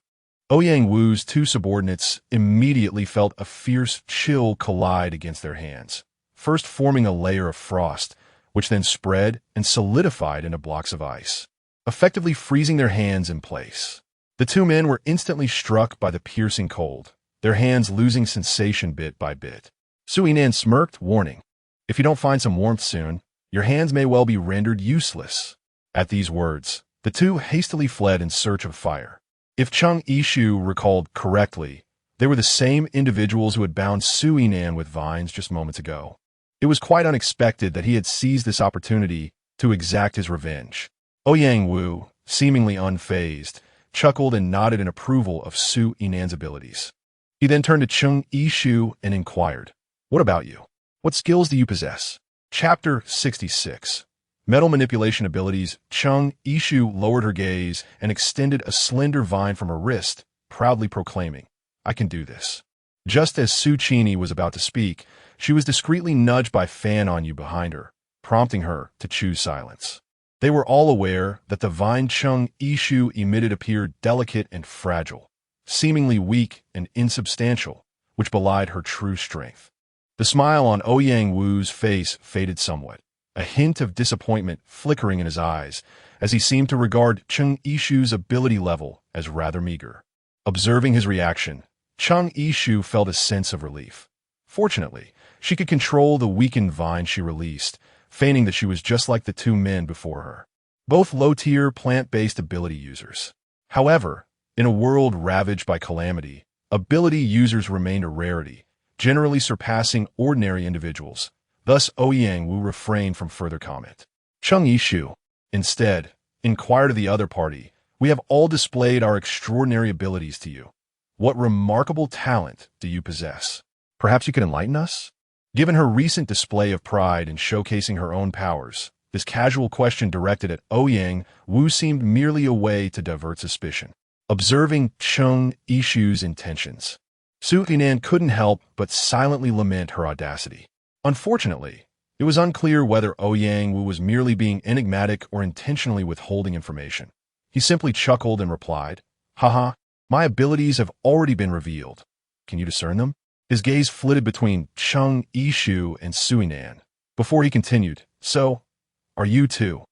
Ouyang Wu's two subordinates immediately felt a fierce chill collide against their hands, first forming a layer of frost, which then spread and solidified into blocks of ice, effectively freezing their hands in place. The two men were instantly struck by the piercing cold, their hands losing sensation bit by bit. Su Yinan smirked, warning, "If you don't find some warmth soon, Your hands may well be rendered useless." At these words, the two hastily fled in search of fire. If Chung Ishu recalled correctly, they were the same individuals who had bound Su Yinan with vines just moments ago. It was quite unexpected that he had seized this opportunity to exact his revenge. Ouyang Wu, seemingly unfazed, chuckled and nodded in approval of Su Yinan's abilities. He then turned to Chung Ishu and inquired, "What about you? What skills do you possess?" Chapter 66. Metal manipulation abilities. Chung Ishu lowered her gaze and extended a slender vine from her wrist, proudly proclaiming, "I can do this." Just as Su Qini was about to speak, she was discreetly nudged by Fan On You behind her, prompting her to choose silence. They were all aware that the vine Chung Ishu emitted appeared delicate and fragile, seemingly weak and insubstantial, which belied her true strength. The smile on Ouyang Wu's face faded somewhat, a hint of disappointment flickering in his eyes, as he seemed to regard Chung Ishu's ability level as rather meager. Observing his reaction, Chung Ishu felt a sense of relief. Fortunately, she could control the weakened vine she released, feigning that she was just like the two men before her, both low-tier plant-based ability users. However, in a world ravaged by calamity, ability users remained a rarity, generally surpassing ordinary individuals. Thus, Ouyang Wu refrained from further comment. Chung Ishu, instead, inquired of the other party, "We have all displayed our extraordinary abilities to you. What remarkable talent do you possess? Perhaps you could enlighten us?" Given her recent display of pride in showcasing her own powers, this casual question directed at Ouyang Wu seemed merely a way to divert suspicion. Observing Chung Ishu's intentions, Su Yinan couldn't help but silently lament her audacity. Unfortunately, it was unclear whether Ouyang Wu was merely being enigmatic or intentionally withholding information. He simply chuckled and replied, "Haha, my abilities have already been revealed. Can you discern them?" His gaze flitted between Chung Ishu and Su Yinan, before he continued, "So, are you two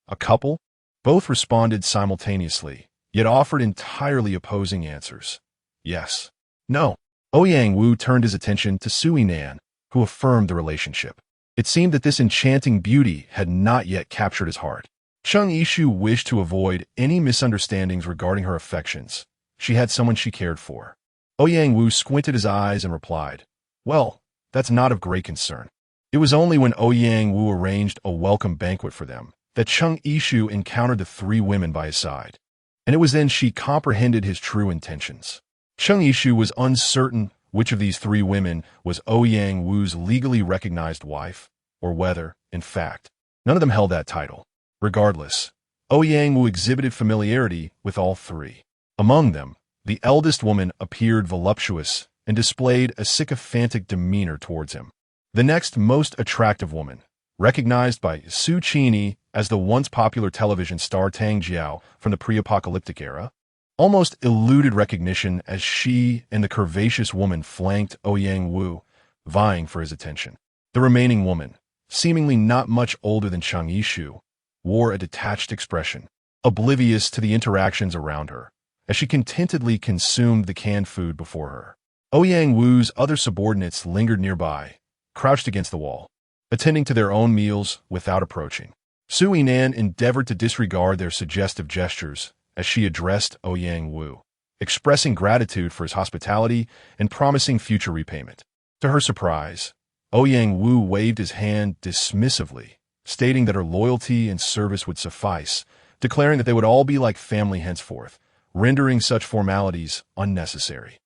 a couple?" Both responded simultaneously, yet offered entirely opposing answers. "Yes." "No." Ouyang Wu turned his attention to Su Yinan, who affirmed the relationship. It seemed that this enchanting beauty had not yet captured his heart. Chung Ishu wished to avoid any misunderstandings regarding her affections. She had someone she cared for. Ouyang Wu squinted his eyes and replied, "Well, that's not of great concern." It was only when Ouyang Wu arranged a welcome banquet for them that Chung Ishu encountered the three women by his side, and it was then she comprehended his true intentions. Chung Ishu was uncertain which of these three women was Ouyang Wu's legally recognized wife, or whether, in fact, none of them held that title. Regardless, Ouyang Wu exhibited familiarity with all three. Among them, the eldest woman appeared voluptuous and displayed a sycophantic demeanor towards him. The next most attractive woman, recognized by Su Qini as the once popular television star Tang Jiao from the pre-apocalyptic era, almost eluded recognition as she and the curvaceous woman flanked Ouyang Wu, vying for his attention. The remaining woman, seemingly not much older than Chung Ishu, wore a detached expression, oblivious to the interactions around her, as she contentedly consumed the canned food before her. Ouyang Wu's other subordinates lingered nearby, crouched against the wall, attending to their own meals without approaching. Su Yinan endeavored to disregard their suggestive gestures as she addressed Ouyang Wu, expressing gratitude for his hospitality and promising future repayment. To her surprise, Ouyang Wu waved his hand dismissively, stating that her loyalty and service would suffice, declaring that they would all be like family henceforth, rendering such formalities unnecessary.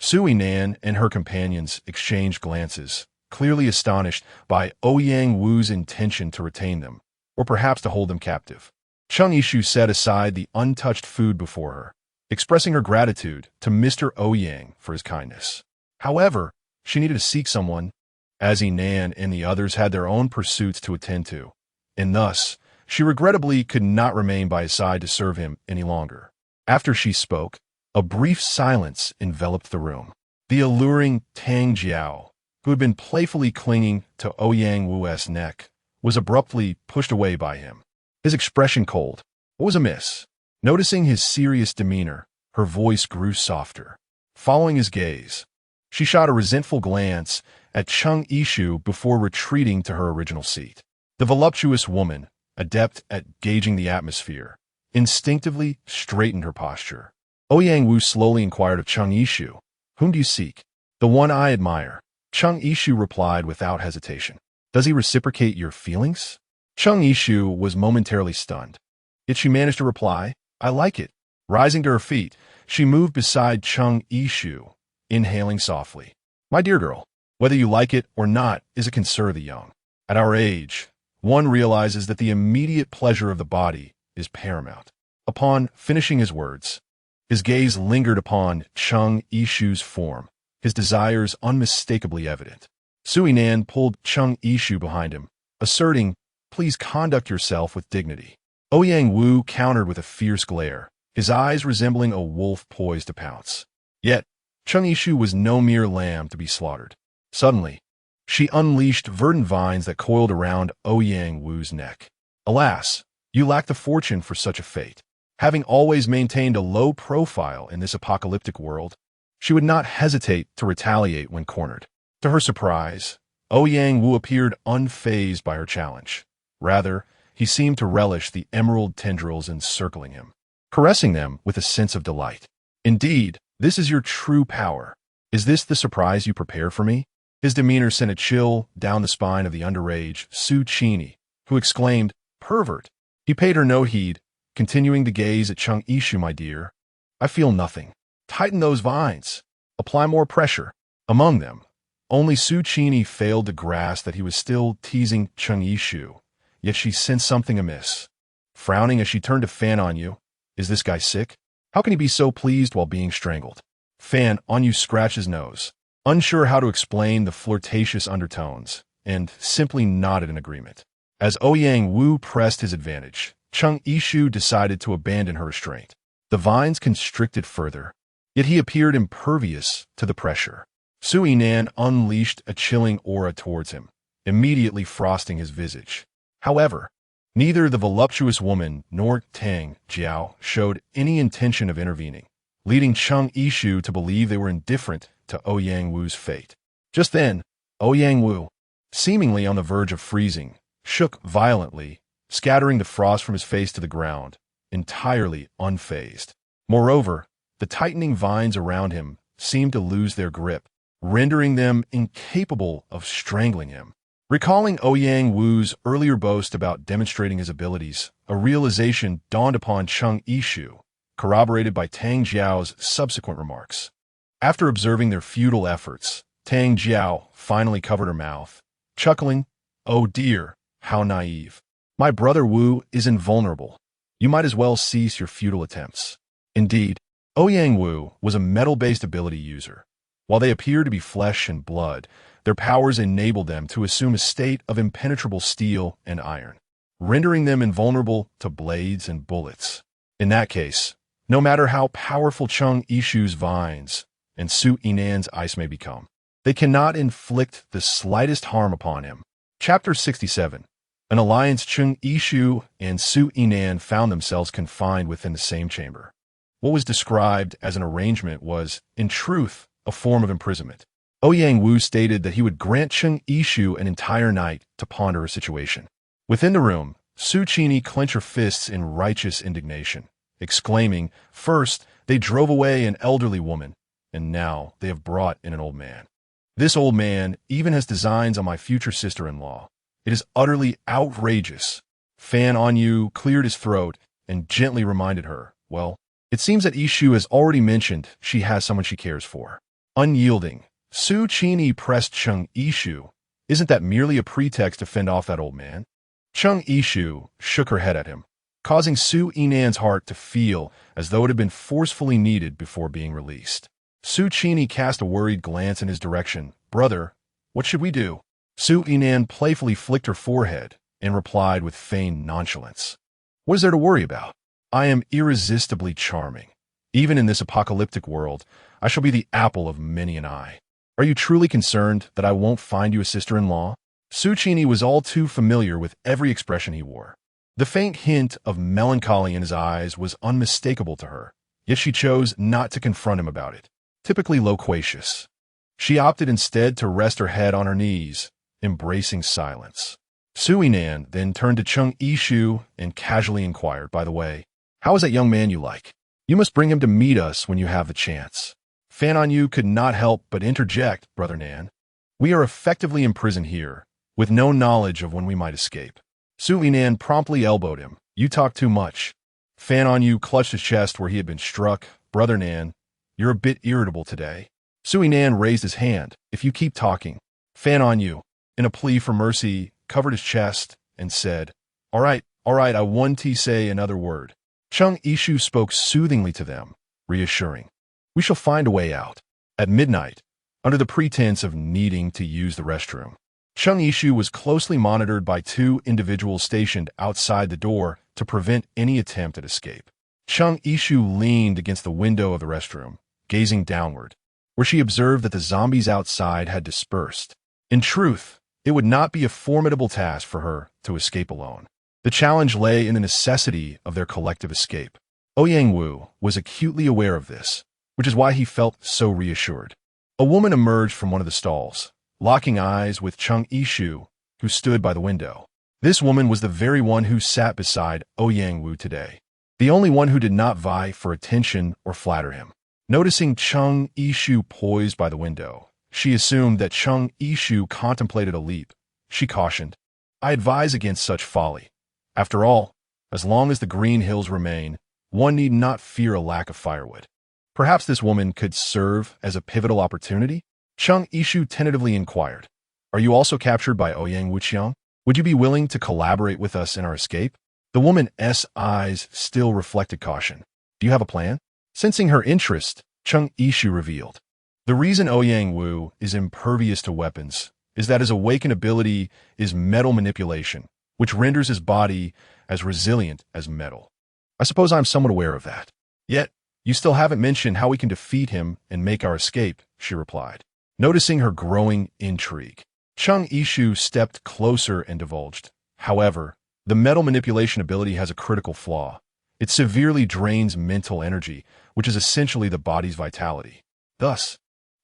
Su Yinan and her companions exchanged glances, clearly astonished by Ouyang Wu's intention to retain them, or perhaps to hold them captive. Chung Ishu set aside the untouched food before her, expressing her gratitude to Mr. Ouyang for his kindness. However, she needed to seek someone, as Yinan and the others had their own pursuits to attend to, and thus, she regrettably could not remain by his side to serve him any longer. After she spoke, a brief silence enveloped the room. The alluring Tang Jiao, who had been playfully clinging to Ouyang Wu's neck, was abruptly pushed away by him, his expression cold. What was amiss? Noticing his serious demeanor, her voice grew softer. Following his gaze, she shot a resentful glance at Chung Ishu before retreating to her original seat. The voluptuous woman, adept at gauging the atmosphere, instinctively straightened her posture. Ouyang Wu slowly inquired of Cheng Yishu, "Whom do you seek?" "The one I admire," Cheng Yishu replied without hesitation. "Does he reciprocate your feelings?" Cheng Yishu was momentarily stunned. Yet she managed to reply, "I like it." Rising to her feet, she moved beside Cheng Yishu, inhaling softly. "My dear girl, whether you like it or not is a concern of the young. At our age, one realizes that the immediate pleasure of the body is paramount." Upon finishing his words, his gaze lingered upon Cheng Yishu's form, his desires unmistakably evident. Sui Nan pulled Cheng Yishu behind him, asserting, "Please conduct yourself with dignity." Ouyang Wu countered with a fierce glare, his eyes resembling a wolf poised to pounce. Yet, Cheng Yishu was no mere lamb to be slaughtered. Suddenly, she unleashed verdant vines that coiled around Ouyang Wu's neck. "Alas, you lack the fortune for such a fate." Having always maintained a low profile in this apocalyptic world, she would not hesitate to retaliate when cornered. To her surprise, Ouyang Wu appeared unfazed by her challenge. Rather, he seemed to relish the emerald tendrils encircling him, caressing them with a sense of delight. "Indeed, this is your true power. Is this the surprise you prepared for me?" His demeanor sent a chill down the spine of the underage Su Chini, who exclaimed, "Pervert!" He paid her no heed, continuing to gaze at Cheng Yishu. "My dear, I feel nothing. Tighten those vines. Apply more pressure." Among them, only Su Chini failed to grasp that he was still teasing Cheng Yishu, yet she sensed something amiss. Frowning as she turned to Fan Anyu, "Is this guy sick? How can he be so pleased while being strangled?" Fan Anyu scratched his nose, unsure how to explain the flirtatious undertones, and simply nodded in agreement. As Ouyang Wu pressed his advantage, Cheng Yishu decided to abandon her restraint. The vines constricted further, yet he appeared impervious to the pressure. Sui Nan unleashed a chilling aura towards him, immediately frosting his visage. However, neither the voluptuous woman nor Tang Jiao showed any intention of intervening, leading Cheng Yishu to believe they were indifferent to Ouyang Wu's fate. Just then, Ouyang Wu, seemingly on the verge of freezing, shook violently, scattering the frost from his face to the ground, entirely unfazed. Moreover, the tightening vines around him seemed to lose their grip, rendering them incapable of strangling him. Recalling Ouyang Wu's earlier boast about demonstrating his abilities, a realization dawned upon Cheng Yishu, corroborated by Tang Jiao's subsequent remarks. After observing their futile efforts, Tang Jiao finally covered her mouth, chuckling, "Oh dear, how naive. My brother Wu is invulnerable. You might as well cease your futile attempts." Indeed, Ouyang Wu was a metal-based ability user. While they appeared to be flesh and blood, their powers enabled them to assume a state of impenetrable steel and iron, rendering them invulnerable to blades and bullets. In that case, no matter how powerful Cheng Yishu's vines and Su Inan's ice may become, they cannot inflict the slightest harm upon him. Chapter 67. An alliance. Cheng Yishu and Su Inan found themselves confined within the same chamber. What was described as an arrangement was, in truth, a form of imprisonment. Ouyang Wu stated that he would grant Cheng Yishu an entire night to ponder her situation. Within the room, Su Chini clenched her fists in righteous indignation, exclaiming, "First, they drove away an elderly woman, and now they have brought in an old man. This old man even has designs on my future sister-in-law. It is utterly outrageous." Fan Anyu cleared his throat and gently reminded her, "Well, it seems that Yishu has already mentioned she has someone she cares for." Unyielding, Su Chini pressed Cheng Yishu, "Isn't that merely a pretext to fend off that old man?" Cheng Yishu shook her head at him, causing Su Inan's heart to feel as though it had been forcefully kneaded before being released. Su Chini cast a worried glance in his direction. "Brother, what should we do?" Su Inan playfully flicked her forehead and replied with feigned nonchalance, "What is there to worry about? I am irresistibly charming. Even in this apocalyptic world, I shall be the apple of many an eye. Are you truly concerned that I won't find you a sister-in-law?" Su Chini was all too familiar with every expression he wore. The faint hint of melancholy in his eyes was unmistakable to her, yet she chose not to confront him about it. Typically loquacious, she opted instead to rest her head on her knees, embracing silence. Sui Nan then turned to Chung Yishu and casually inquired, by the way, how is that young man you like? You must bring him to meet us when you have the chance. Fan On Yu could not help but interject, Brother Nan. We are effectively imprisoned here, with no knowledge of when we might escape. Sui Nan promptly elbowed him. You talk too much. Fan On Yu clutched his chest where he had been struck. Brother Nan, you're a bit irritable today. Sui Nan raised his hand. If you keep talking. Fan On Yu, in a plea for mercy, covered his chest and said, all right, I want to say another word. Chung Yishu spoke soothingly to them, reassuring. We shall find a way out. At midnight, under the pretense of needing to use the restroom, Chung Yishu was closely monitored by two individuals stationed outside the door to prevent any attempt at escape. Chung Yishu leaned against the window of the restroom, gazing downward, where she observed that the zombies outside had dispersed. In truth, it would not be a formidable task for her to escape alone. The challenge lay in the necessity of their collective escape. Ouyang Wu was acutely aware of this, which is why he felt so reassured. A woman emerged from one of the stalls, locking eyes with Chung Yishu, who stood by the window. This woman was the very one who sat beside Ouyang Wu today, the only one who did not vie for attention or flatter him. Noticing Chung Yishu poised by the window, she assumed that Chung Yishu contemplated a leap. She cautioned, I advise against such folly. After all, as long as the green hills remain, one need not fear a lack of firewood. Perhaps this woman could serve as a pivotal opportunity? Chung Yishu tentatively inquired, are you also captured by Ouyang Wuqiang? Would you be willing to collaborate with us in our escape? The woman's eyes still reflected caution. Do you have a plan? Sensing her interest, Chung Yishu revealed. The reason Ouyang Wu is impervious to weapons is that his awakened ability is metal manipulation, which renders his body as resilient as metal. I suppose I'm somewhat aware of that. Yet, you still haven't mentioned how we can defeat him and make our escape, she replied. Noticing her growing intrigue, Chung Yishu stepped closer and divulged. However, the metal manipulation ability has a critical flaw. It severely drains mental energy, which is essentially the body's vitality. Thus,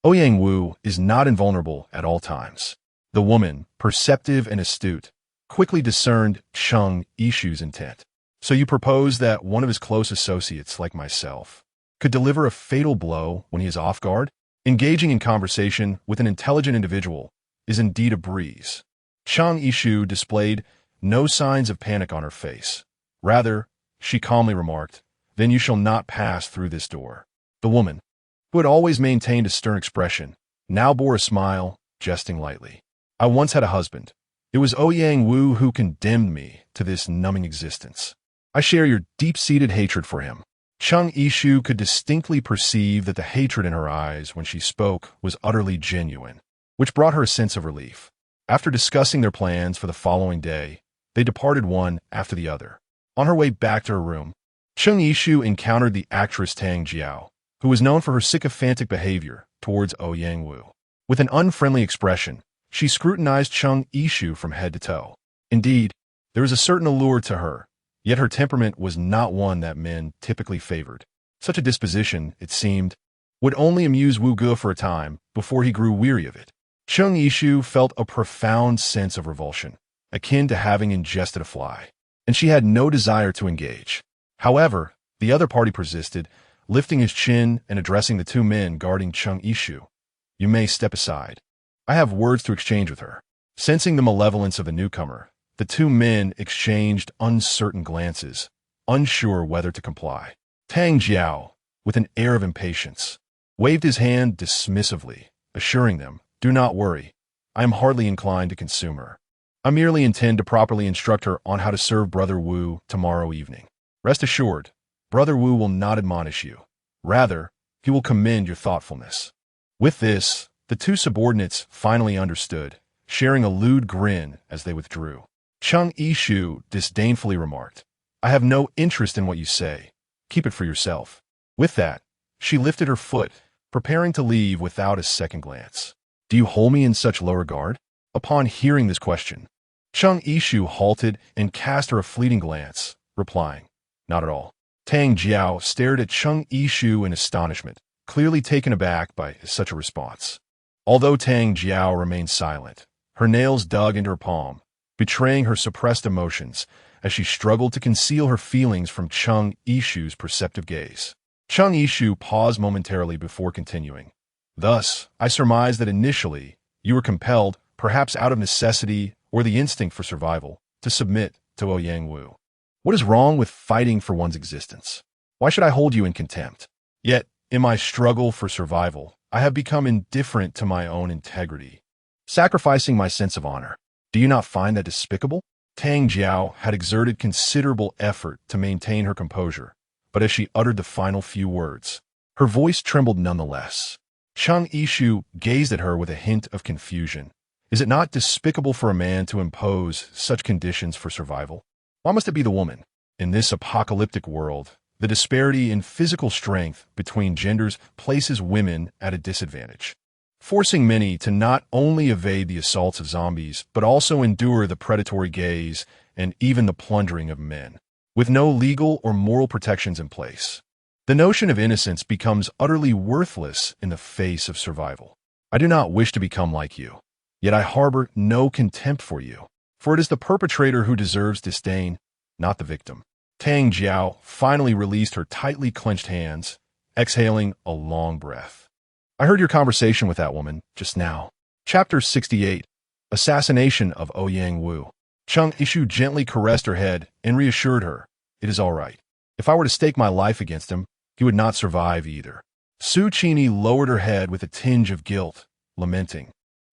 Ouyang Wu is not invulnerable at all times. The woman, perceptive and astute, quickly discerned Chung Yishu's intent. So you propose that one of his close associates, like myself, could deliver a fatal blow when he is off guard? Engaging in conversation with an intelligent individual is indeed a breeze. Chung Yishu displayed no signs of panic on her face. Rather, she calmly remarked, then you shall not pass through this door. The woman, who had always maintained a stern expression, now bore a smile, jesting lightly. I once had a husband. It was Ouyang Wu who condemned me to this numbing existence. I share your deep-seated hatred for him. Chung Yishu could distinctly perceive that the hatred in her eyes when she spoke was utterly genuine, which brought her a sense of relief. After discussing their plans for the following day, they departed one after the other. On her way back to her room, Chung Yishu encountered the actress Tang Jiao, who was known for her sycophantic behavior towards Ouyang Wu. With an unfriendly expression, she scrutinized Chung Yishu from head to toe. Indeed, there was a certain allure to her, yet her temperament was not one that men typically favored. Such a disposition, it seemed, would only amuse Wu Ge for a time before he grew weary of it. Chung Yishu felt a profound sense of revulsion, akin to having ingested a fly, and she had no desire to engage. However, the other party persisted, lifting his chin and addressing the two men guarding Chung Yishu. You may step aside. I have words to exchange with her. Sensing the malevolence of the newcomer, the two men exchanged uncertain glances, unsure whether to comply. Tang Jiao, with an air of impatience, waved his hand dismissively, assuring them, do not worry. I am hardly inclined to consume her. I merely intend to properly instruct her on how to serve Brother Wu tomorrow evening. Rest assured, Brother Wu will not admonish you. Rather, he will commend your thoughtfulness. With this, the two subordinates finally understood, sharing a lewd grin as they withdrew. Chung Yishu disdainfully remarked, I have no interest in what you say. Keep it for yourself. With that, she lifted her foot, preparing to leave without a second glance. Do you hold me in such low regard? Upon hearing this question, Chung Yishu halted and cast her a fleeting glance, replying, not at all. Tang Jiao stared at Chung Yishu in astonishment, clearly taken aback by such a response. Although Tang Jiao remained silent, her nails dug into her palm, betraying her suppressed emotions as she struggled to conceal her feelings from Chung Ishu's perceptive gaze. Chung Ishu paused momentarily before continuing. Thus, I surmise that initially, you were compelled, perhaps out of necessity or the instinct for survival, to submit to Ouyang Wu. What is wrong with fighting for one's existence? Why should I hold you in contempt? Yet, in my struggle for survival, I have become indifferent to my own integrity, sacrificing my sense of honor. Do you not find that despicable? Tang Jiao had exerted considerable effort to maintain her composure, but as she uttered the final few words, her voice trembled nonetheless. Chung Ishu gazed at her with a hint of confusion. Is it not despicable for a man to impose such conditions for survival? Why must it be the woman? In this apocalyptic world, the disparity in physical strength between genders places women at a disadvantage, forcing many to not only evade the assaults of zombies, but also endure the predatory gaze and even the plundering of men, with no legal or moral protections in place. The notion of innocence becomes utterly worthless in the face of survival. I do not wish to become like you, yet I harbor no contempt for you, for it is the perpetrator who deserves disdain, not the victim. Tang Jiao finally released her tightly clenched hands, exhaling a long breath. I heard your conversation with that woman just now. Chapter 68, Assassination of Ouyang Wu. Chung Ishu gently caressed her head and reassured her, it is all right. If I were to stake my life against him, he would not survive either. Su Qini lowered her head with a tinge of guilt, lamenting,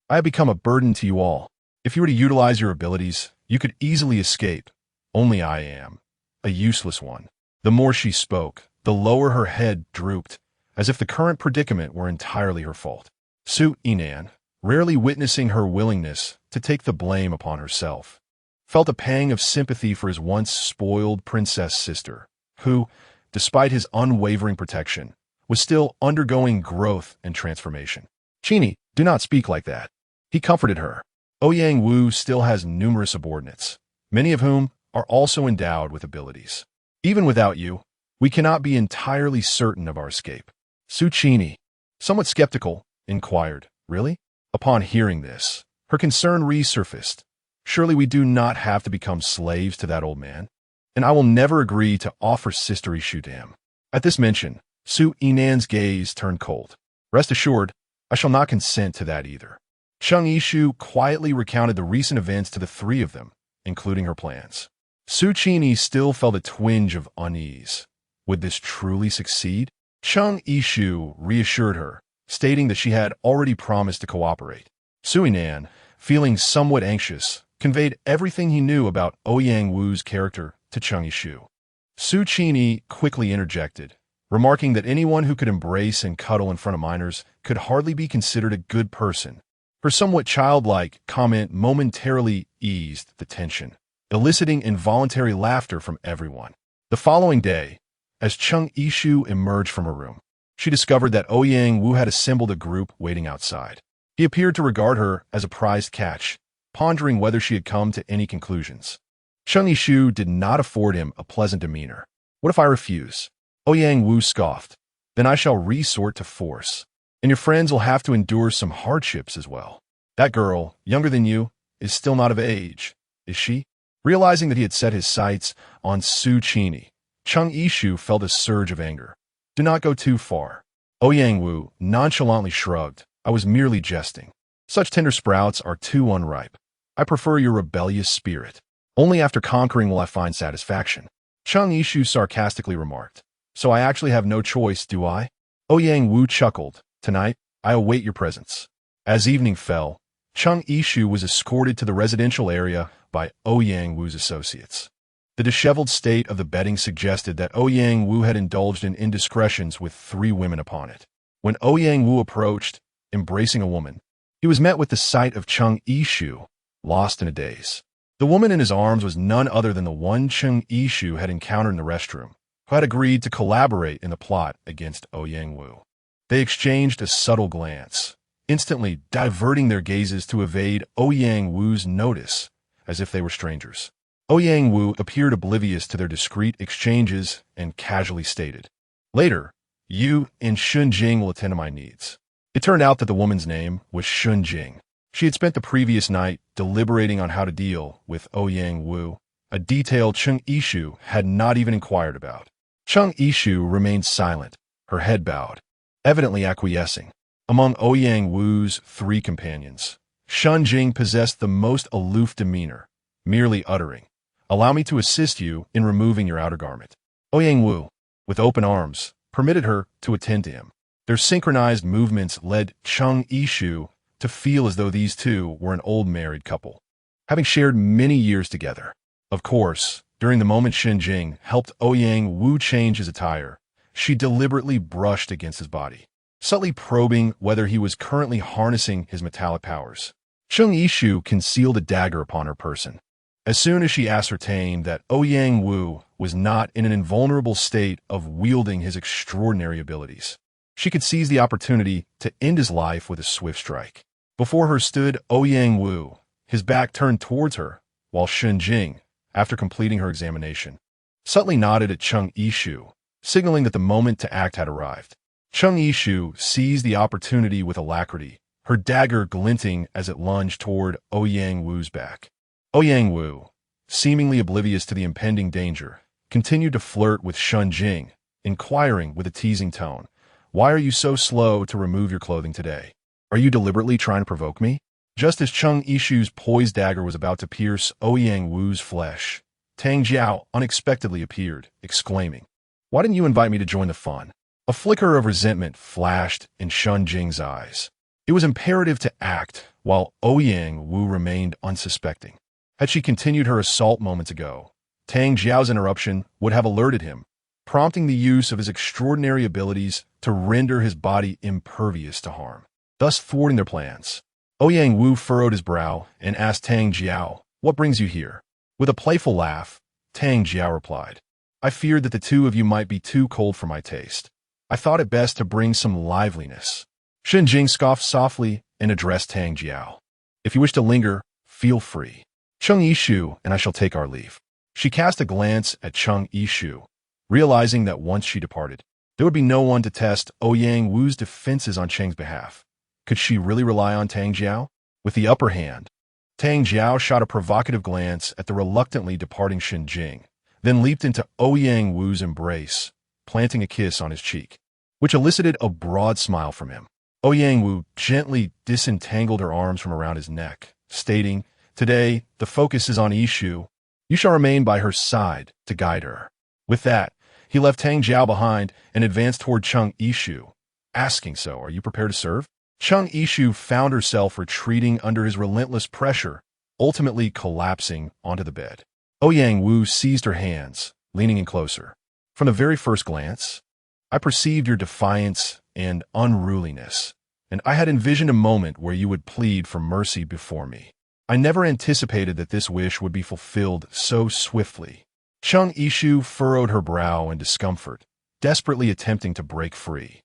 I have become a burden to you all. If you were to utilize your abilities, you could easily escape. Only I am a useless one. The more she spoke, the lower her head drooped, as if the current predicament were entirely her fault. Su Inan, rarely witnessing her willingness to take the blame upon herself, felt a pang of sympathy for his once spoiled princess sister, who, despite his unwavering protection, was still undergoing growth and transformation. Qini, do not speak like that. He comforted her. Ouyang Wu still has numerous subordinates, many of whom are also endowed with abilities. Even without you, we cannot be entirely certain of our escape. Su Qini, somewhat skeptical, inquired, Really? Upon hearing this, her concern resurfaced. Surely we do not have to become slaves to that old man, and I will never agree to offer Sister Ishu to him. At this mention, Su Inan's gaze turned cold. Rest assured, I shall not consent to that either. Chung Ishu quietly recounted the recent events to the three of them, including her plans. Su Qini still felt a twinge of unease. Would this truly succeed? Chung Ishu reassured her, stating that she had already promised to cooperate. Su Inan, feeling somewhat anxious, conveyed everything he knew about Ouyang Wu's character to Chung Ishu. Su Qini quickly interjected, remarking that anyone who could embrace and cuddle in front of minors could hardly be considered a good person. Her somewhat childlike comment momentarily eased the tension, eliciting involuntary laughter from everyone. The following day, as Chung Ishu emerged from her room, she discovered that Ouyang Wu had assembled a group waiting outside. He appeared to regard her as a prized catch, pondering whether she had come to any conclusions. Chung Ishu did not afford him a pleasant demeanor. What if I refuse? Ouyang Wu scoffed. Then I shall resort to force, and your friends will have to endure some hardships as well. That girl, younger than you, is still not of age, is she? Realizing that he had set his sights on Su Qini, Chung Ishu felt a surge of anger. Do not go too far. Ouyang Wu nonchalantly shrugged. I was merely jesting. Such tender sprouts are too unripe. I prefer your rebellious spirit. Only after conquering will I find satisfaction. Chung Ishu sarcastically remarked. So I actually have no choice, do I? Ouyang Wu chuckled. Tonight, I await your presence. As evening fell, Chung Ishu was escorted to the residential area by Ouyang Wu's associates. The disheveled state of the bedding suggested that Ouyang Wu had indulged in indiscretions with three women upon it. When Ouyang Wu approached, embracing a woman, he was met with the sight of Chung Ishu, lost in a daze. The woman in his arms was none other than the one Chung Ishu had encountered in the restroom, who had agreed to collaborate in the plot against Ouyang Wu. They exchanged a subtle glance, instantly diverting their gazes to evade Ouyang Wu's notice, as if they were strangers. Ouyang Wu appeared oblivious to their discreet exchanges and casually stated, Later, you and Shunjing will attend to my needs. It turned out that the woman's name was Shunjing. She had spent the previous night deliberating on how to deal with Ouyang Wu, a detail Cheng Yishu had not even inquired about. Cheng Yishu remained silent, her head bowed, evidently acquiescing. Among Ouyang Wu's 3 companions, Shun Jing possessed the most aloof demeanor, merely uttering, "Allow me to assist you in removing your outer garment." Ouyang Wu, with open arms, permitted her to attend to him. Their synchronized movements led Cheng Yishu to feel as though these two were an old married couple, having shared many years together. Of course, during the moment Shen Jing helped Ouyang Wu change his attire, she deliberately brushed against his body, subtly probing whether he was currently harnessing his metallic powers. Cheng Yishu concealed a dagger upon her person. As soon as she ascertained that Ouyang Wu was not in an invulnerable state of wielding his extraordinary abilities, she could seize the opportunity to end his life with a swift strike. Before her stood Ouyang Wu, his back turned towards her, while Shen Jing, after completing her examination, subtly nodded at Cheng Yishu, signaling that the moment to act had arrived. Cheng Yishu seized the opportunity with alacrity, her dagger glinting as it lunged toward Ouyang Wu's back. Ouyang Wu, seemingly oblivious to the impending danger, continued to flirt with Shen Jing, inquiring with a teasing tone, "Why are you so slow to remove your clothing today? Are you deliberately trying to provoke me?" Just as Cheng Yishu's poised dagger was about to pierce Ouyang Wu's flesh, Tang Jiao unexpectedly appeared, exclaiming, "Why didn't you invite me to join the fun?" A flicker of resentment flashed in Shen Jing's eyes. It was imperative to act while Ouyang Wu remained unsuspecting. Had she continued her assault moments ago, Tang Jiao's interruption would have alerted him, prompting the use of his extraordinary abilities to render his body impervious to harm, thus thwarting their plans. Ouyang Wu furrowed his brow and asked Tang Jiao, "What brings you here?" With a playful laugh, Tang Jiao replied, "I feared that the two of you might be too cold for my taste. I thought it best to bring some liveliness." Shen Jing scoffed softly and addressed Tang Jiao, "If you wish to linger, feel free. Cheng Yishu and I shall take our leave." She cast a glance at Cheng Yishu, realizing that once she departed, there would be no one to test Ouyang Wu's defenses on Cheng's behalf. Could she really rely on Tang Jiao? With the upper hand, Tang Jiao shot a provocative glance at the reluctantly departing Shen Jing, then leaped into Ouyang Wu's embrace, planting a kiss on his cheek, which elicited a broad smile from him. Ouyang Wu gently disentangled her arms from around his neck, stating, "Today, the focus is on Yishu. You shall remain by her side to guide her." With that, he left Tang Jiao behind and advanced toward Cheng Yishu, asking, "So, are you prepared to serve?" Cheng Yishu found herself retreating under his relentless pressure, ultimately collapsing onto the bed. Ouyang Wu seized her hands, leaning in closer. "From the very first glance, I perceived your defiance and unruliness, and I had envisioned a moment where you would plead for mercy before me. I never anticipated that this wish would be fulfilled so swiftly." Cheng Yishu furrowed her brow in discomfort, desperately attempting to break free.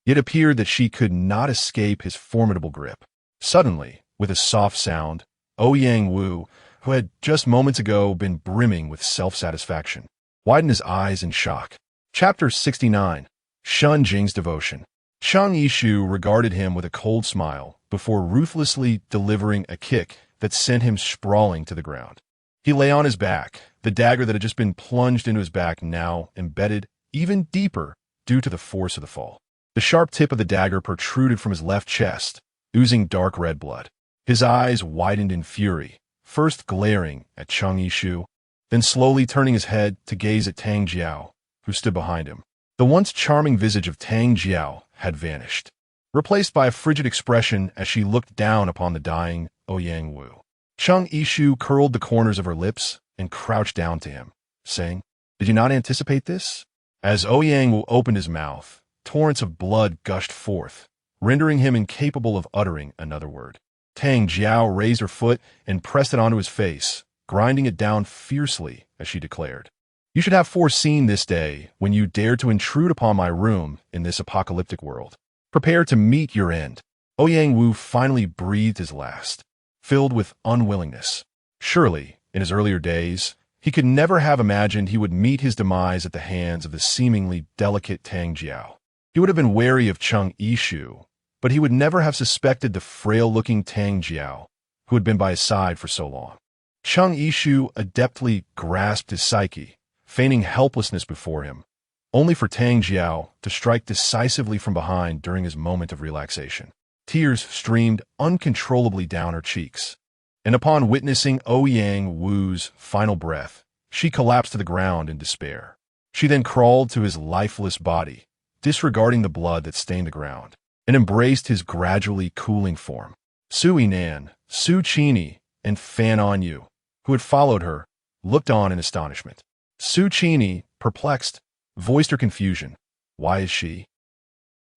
It appeared that she could not escape his formidable grip. Suddenly, with a soft sound, Ouyang Wu, who had just moments ago been brimming with self-satisfaction, widened his eyes in shock. Chapter 69. Shen Jing's Devotion. Cheng Yishu regarded him with a cold smile before ruthlessly delivering a kick that sent him sprawling to the ground. He lay on his back, the dagger that had just been plunged into his back now embedded even deeper due to the force of the fall. The sharp tip of the dagger protruded from his left chest, oozing dark red blood. His eyes widened in fury, first glaring at Cheng Yishu, then slowly turning his head to gaze at Tang Jiao, who stood behind him. The once charming visage of Tang Jiao had vanished, replaced by a frigid expression as she looked down upon the dying Ouyang Wu. Cheng Yishu curled the corners of her lips and crouched down to him, saying, "Did you not anticipate this?" As Ouyang Wu opened his mouth, torrents of blood gushed forth, rendering him incapable of uttering another word. Tang Jiao raised her foot and pressed it onto his face, grinding it down fiercely as she declared, "You should have foreseen this day when you dared to intrude upon my room in this apocalyptic world. Prepare to meet your end." Ouyang Wu finally breathed his last, filled with unwillingness. Surely, in his earlier days, he could never have imagined he would meet his demise at the hands of the seemingly delicate Tang Jiao. He would have been wary of Cheng Yishu, but he would never have suspected the frail-looking Tang Jiao, who had been by his side for so long. Cheng Yishu adeptly grasped his psyche, feigning helplessness before him, only for Tang Jiao to strike decisively from behind during his moment of relaxation. Tears streamed uncontrollably down her cheeks, and upon witnessing Ouyang Wu's final breath, she collapsed to the ground in despair. She then crawled to his lifeless body, disregarding the blood that stained the ground, and embraced his gradually cooling form. Su Yinan, Su Qini, and Fan Anyu, who had followed her, looked on in astonishment. Su Qini, perplexed, voiced her confusion. Why is she?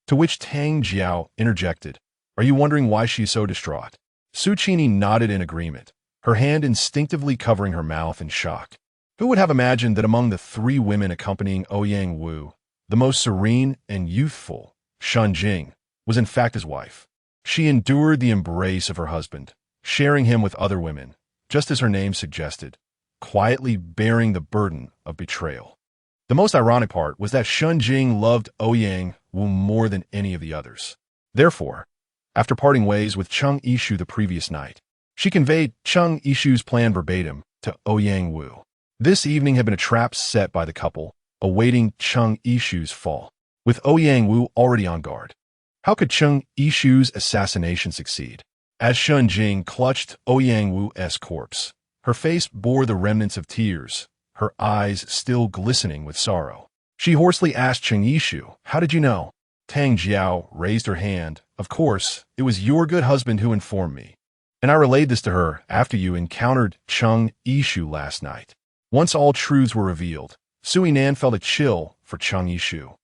To which Tang Jiao interjected, Are you wondering why she is so distraught? Su Qini nodded in agreement, her hand instinctively covering her mouth in shock. Who would have imagined that among the three women accompanying Ouyang Wu, the most serene and youthful, Shun Jing, was in fact his wife? She endured the embrace of her husband, sharing him with other women, just as her name suggested, quietly bearing the burden of betrayal. The most ironic part was that Shun Jing loved Ouyang Wu more than any of the others. Therefore, after parting ways with Cheng Yishu the previous night, she conveyed Cheng Yishu's plan verbatim to Ouyang Wu. This evening had been a trap set by the couple, awaiting Cheng Yishu's fall, with Ouyang Wu already on guard. How could Cheng Yishu's assassination succeed? As Shun Jing clutched Ouyang Wu's corpse, her face bore the remnants of tears, her eyes still glistening with sorrow. She hoarsely asked Cheng Yishu, How did you know? Tang Jiao raised her hand. Of course, it was your good husband who informed me. And I relayed this to her after you encountered Cheng Yishu last night. Once all truths were revealed, Su Yinan felt a chill for Cheng Yishu.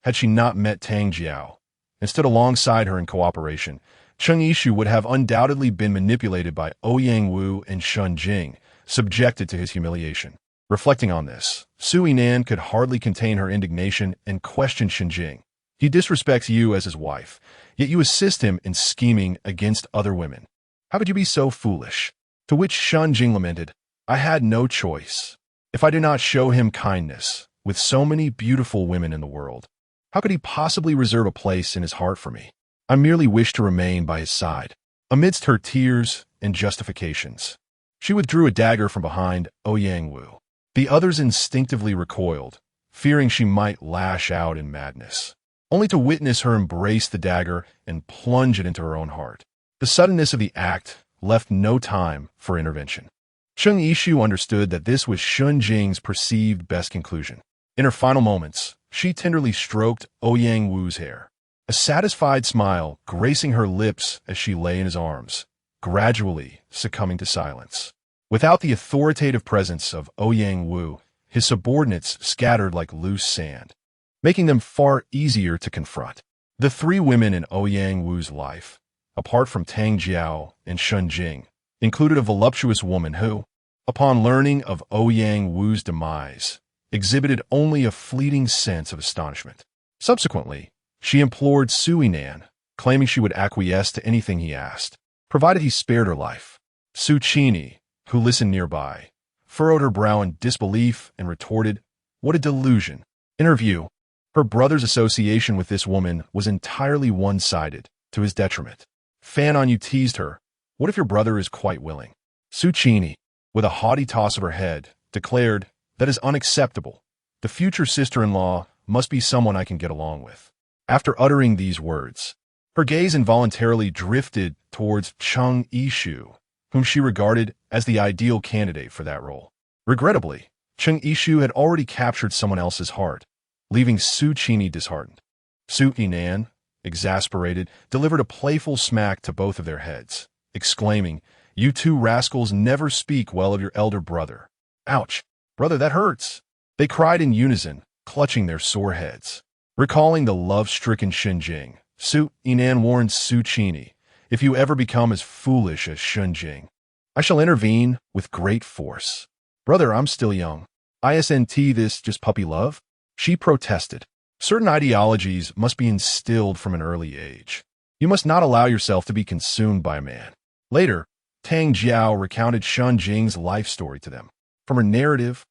Had she not met Tang Jiao and stood alongside her in cooperation, Cheng Yishu would have undoubtedly been manipulated by Ouyang Wu and Shun Jing, subjected to his humiliation. Reflecting on this, Su Yinan could hardly contain her indignation and questioned Shun Jing. He disrespects you as his wife, yet you assist him in scheming against other women. How could you be so foolish? To which Shun Jing lamented, I had no choice. If I did not show him kindness, with so many beautiful women in the world, how could he possibly reserve a place in his heart for me? I merely wished to remain by his side. Amidst her tears and justifications, she withdrew a dagger from behind Ouyang Wu. The others instinctively recoiled, fearing she might lash out in madness, only to witness her embrace the dagger and plunge it into her own heart. The suddenness of the act left no time for intervention. Cheng Yishu understood that this was Shun Jing's perceived best conclusion. In her final moments, she tenderly stroked Ouyang Wu's hair, a satisfied smile gracing her lips as she lay in his arms, gradually succumbing to silence. Without the authoritative presence of Ouyang Wu, his subordinates scattered like loose sand, making them far easier to confront. The three women in Ouyang Wu's life, apart from Tang Jiao and Shun Jing, included a voluptuous woman who, upon learning of Ouyang Wu's demise, exhibited only a fleeting sense of astonishment. Subsequently, she implored Su Yinan, claiming she would acquiesce to anything he asked, provided he spared her life. Su Qini, who listened nearby, furrowed her brow in disbelief and retorted, What a delusion! In her view, her brother's association with this woman was entirely one-sided, to his detriment. Fan Anyu teased her, What if your brother is quite willing? Su Qini, with a haughty toss of her head, declared, That is unacceptable. The future sister-in-law must be someone I can get along with. After uttering these words, her gaze involuntarily drifted towards Cheng Yishu, whom she regarded as the ideal candidate for that role. Regrettably, Cheng Yishu had already captured someone else's heart, leaving Su Qini disheartened. Su Yinan, exasperated, delivered a playful smack to both of their heads, exclaiming, You two rascals never speak well of your elder brother. Ouch! Brother, that hurts! They cried in unison, clutching their sore heads. Recalling the love-stricken Shun Jing, Su Yinan warned Su Qini, If you ever become as foolish as Shun Jing, I shall intervene with great force. Brother, I'm still young. Isn't this just puppy love? She protested. Certain ideologies must be instilled from an early age. You must not allow yourself to be consumed by a man. Later, Tang Jiao recounted Shun Jing's life story to them. From her narrative,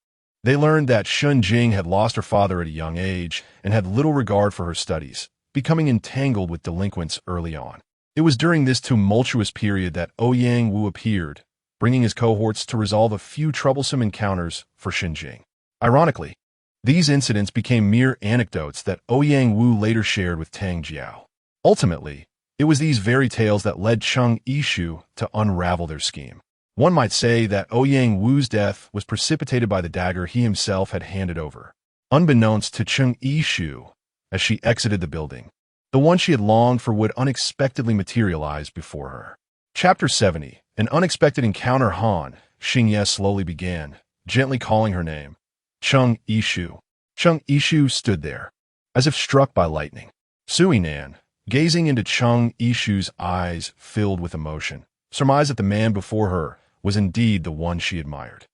they learned that Shun Jing had lost her father at a young age and had little regard for her studies, becoming entangled with delinquents early on. It was during this tumultuous period that Ouyang Wu appeared, bringing his cohorts to resolve a few troublesome encounters for Xinjiang. Ironically, these incidents became mere anecdotes that Ouyang Wu later shared with Tang Jiao. Ultimately, it was these very tales that led Cheng Yishu to unravel their scheme. One might say that Ouyang Wu's death was precipitated by the dagger he himself had handed over, unbeknownst to Cheng Yishu as she exited the building. The one she had longed for would unexpectedly materialize before her. Chapter 70. An unexpected encounter. Han Xingye slowly began, gently calling her name. Cheng Yishu. Cheng Yishu stood there, as if struck by lightning. Sui Nan, gazing into Cheng Yishu's eyes filled with emotion, surmised that the man before her was indeed the one she admired.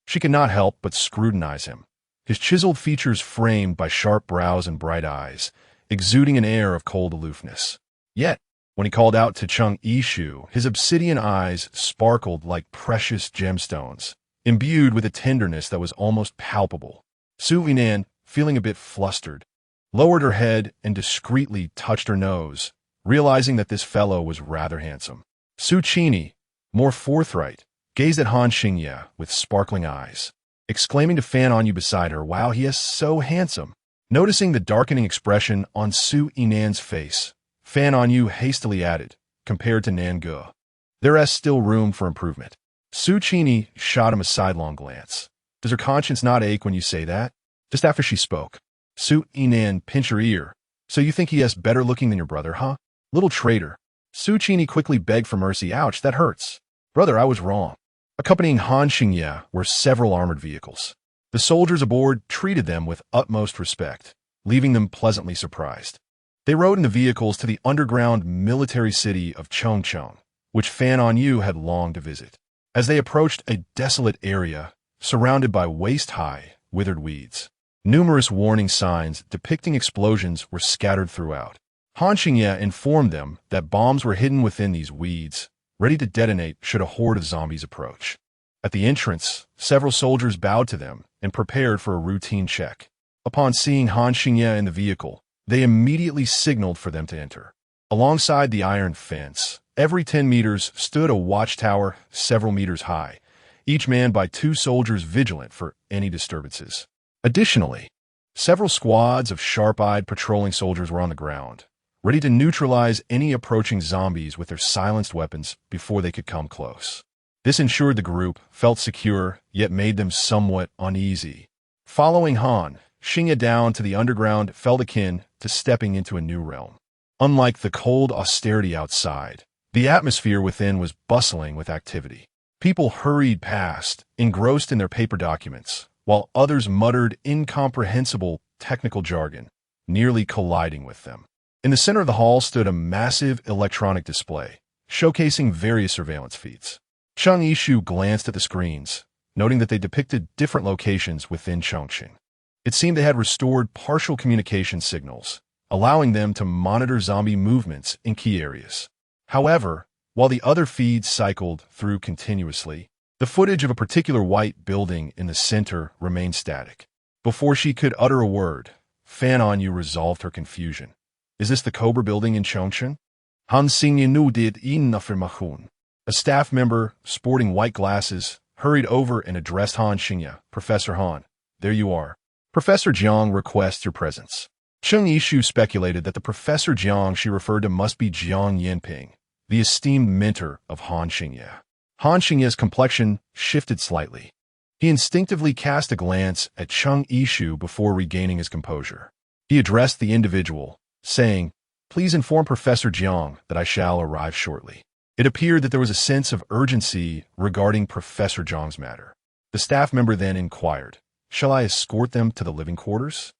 She could not help but scrutinize him, his chiseled features framed by sharp brows and bright eyes, exuding an air of cold aloofness. Yet, when he called out to Cheng Yishu, his obsidian eyes sparkled like precious gemstones, imbued with a tenderness that was almost palpable. Su Yinan, feeling a bit flustered, lowered her head and discreetly touched her nose, realizing that this fellow was rather handsome. Su Qini, more forthright, gazed at Han Xingye with sparkling eyes, exclaiming to Fan On Yu beside her, "Wow, he is so handsome." Noticing the darkening expression on Su Yinan's face, Fan On Yu hastily added, "Compared to Nange, there is still room for improvement." Su Qini shot him a sidelong glance. "Does her conscience not ache when you say that?" Just after she spoke, Su Yinan pinched her ear. "So you think he is better looking than your brother, huh? Little traitor." Su Qini quickly begged for mercy. "Ouch, that hurts. Brother, I was wrong." Accompanying Han Xingye were several armored vehicles. The soldiers aboard treated them with utmost respect, leaving them pleasantly surprised. They rode in the vehicles to the underground military city of Chongcheng, which Fan On Yu had longed to visit. As they approached a desolate area, surrounded by waist-high, withered weeds, numerous warning signs depicting explosions were scattered throughout. Han Xingye informed them that bombs were hidden within these weeds, ready to detonate should a horde of zombies approach. At the entrance, several soldiers bowed to them and prepared for a routine check. Upon seeing Han Xingye in the vehicle, they immediately signaled for them to enter. Alongside the iron fence, every 10 meters stood a watchtower several meters high, each manned by 2 soldiers vigilant for any disturbances. Additionally, several squads of sharp-eyed patrolling soldiers were on the ground, ready to neutralize any approaching zombies with their silenced weapons before they could come close. This ensured the group felt secure, yet made them somewhat uneasy. Following Han Xingye down to the underground felt akin to stepping into a new realm. Unlike the cold austerity outside, the atmosphere within was bustling with activity. People hurried past, engrossed in their paper documents, while others muttered incomprehensible technical jargon, nearly colliding with them. In the center of the hall stood a massive electronic display, showcasing various surveillance feeds. Cheng Yishu glanced at the screens, noting that they depicted different locations within Chongqing. It seemed they had restored partial communication signals, allowing them to monitor zombie movements in key areas. However, while the other feeds cycled through continuously, the footage of a particular white building in the center remained static. Before she could utter a word, Fan On Yu resolved her confusion. "Is this the Cobra building in Chongqing?" Han Xingye nu did affirmation. A staff member, sporting white glasses, hurried over and addressed Han Xingye. "Professor Han, there you are. Professor Jiang requests your presence." Cheng Yishu speculated that the Professor Jiang she referred to must be Jiang Yinping, the esteemed mentor of Han Xingye. Han Xingye's complexion shifted slightly. He instinctively cast a glance at Cheng Yishu before regaining his composure. He addressed the individual, saying, "Please inform Professor Jiang that I shall arrive shortly." It appeared that there was a sense of urgency regarding Professor Jiang's matter. The staff member then inquired, "Shall I escort them to the living quarters?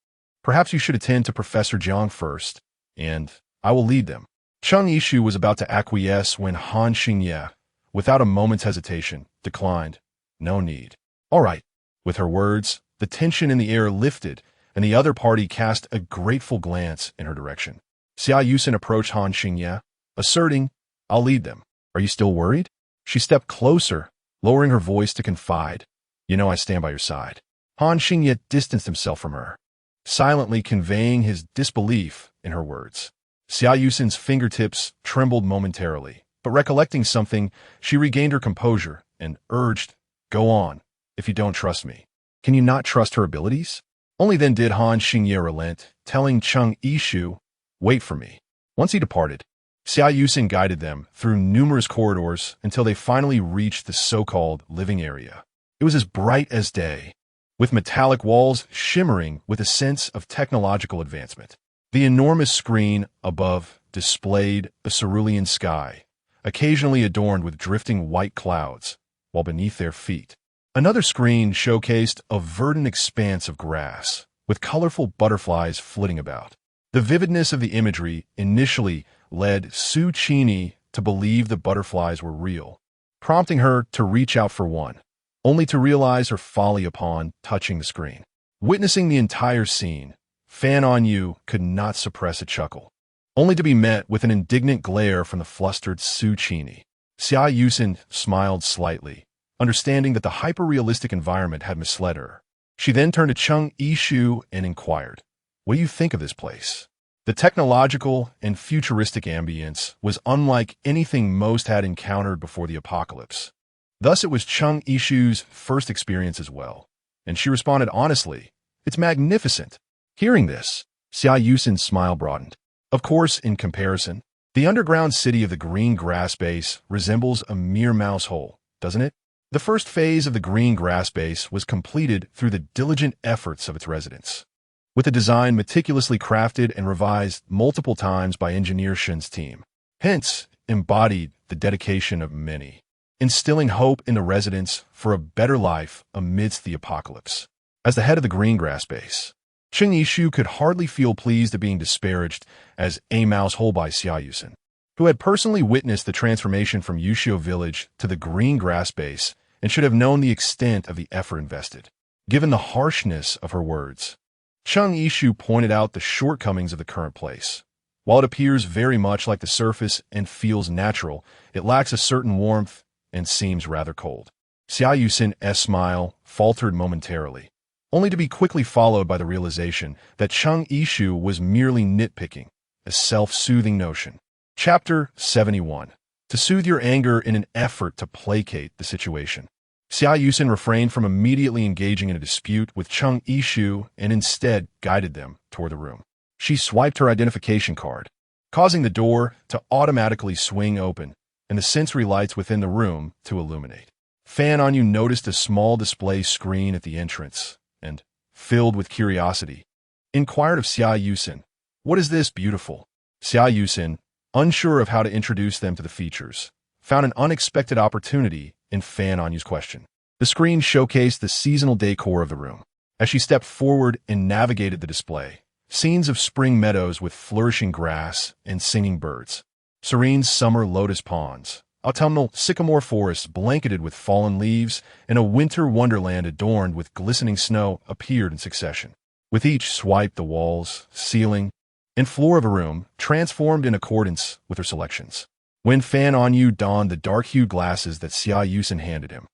Perhaps you should attend to Professor Jiang first, and I will lead them." Cheng Yishu was about to acquiesce when Han Xingye, without a moment's hesitation, declined, "No need." "All right." With her words, the tension in the air lifted, and the other party cast a grateful glance in her direction. Xia Yusen approached Han Xingye, asserting, "I'll lead them." "Are you still worried?" She stepped closer, lowering her voice to confide, "You know I stand by your side." Han Xingye distanced himself from her, silently conveying his disbelief in her words. Xia Yusin's fingertips trembled momentarily, but recollecting something, she regained her composure and urged, "Go on, if you don't trust me." Can you not trust her abilities? Only then did Han Xingye relent, telling Cheng Yishu, "Wait for me." Once he departed, Xia Yusin guided them through numerous corridors until they finally reached the so-called living area. It was as bright as day, with metallic walls shimmering with a sense of technological advancement. The enormous screen above displayed a cerulean sky, occasionally adorned with drifting white clouds, while beneath their feet, another screen showcased a verdant expanse of grass, with colorful butterflies flitting about. The vividness of the imagery initially led Su Qini to believe the butterflies were real, prompting her to reach out for one, only to realize her folly upon touching the screen. Witnessing the entire scene, Fan On Yu could not suppress a chuckle, only to be met with an indignant glare from the flustered Su Qini. Xia Yusin smiled slightly, understanding that the hyper-realistic environment had misled her. She then turned to Cheng Yishu and inquired, "What do you think of this place?" The technological and futuristic ambience was unlike anything most had encountered before the apocalypse. Thus it was Cheng Yishu's first experience as well, and she responded honestly, "It's magnificent." Hearing this, Xia Yusin's smile broadened. Of course, in comparison, the underground city of the green grass base resembles a mere mouse hole, doesn't it? The first phase of the green grass base was completed through the diligent efforts of its residents, with the design meticulously crafted and revised multiple times by engineer Shin's team. Hence, embodied the dedication of many, instilling hope in the residents for a better life amidst the apocalypse. As the head of the green grass base, Cheng Yishu could hardly feel pleased at being disparaged as a mouse hole by Xia Yusin, who had personally witnessed the transformation from Yushio village to the green grass base and should have known the extent of the effort invested. Given the harshness of her words, Cheng Yishu pointed out the shortcomings of the current place. While it appears very much like the surface and feels natural, it lacks a certain warmth and seems rather cold. Xia Yusin's smile faltered momentarily, only to be quickly followed by the realization that Cheng Yishu was merely nitpicking, a self-soothing notion. Chapter 71. To soothe your anger in an effort to placate the situation. Xia Yusin refrained from immediately engaging in a dispute with Cheng Yishu and instead guided them toward the room. She swiped her identification card, causing the door to automatically swing open and the sensory lights within the room to illuminate. Fan On You noticed a small display screen at the entrance and, filled with curiosity, inquired of Xia Yusin, "What is this, beautiful?" Xia Yusin, unsure of how to introduce them to the features, found an unexpected opportunity in Fan On Yu's question. The screen showcased the seasonal decor of the room. As she stepped forward and navigated the display, scenes of spring meadows with flourishing grass and singing birds, serene summer lotus ponds, autumnal sycamore forests blanketed with fallen leaves, and a winter wonderland adorned with glistening snow appeared in succession. With each swipe, the walls, ceiling, and floor of a room transformed in accordance with her selections. When Fan On You donned the dark-hued glasses that Xia Yusin handed him,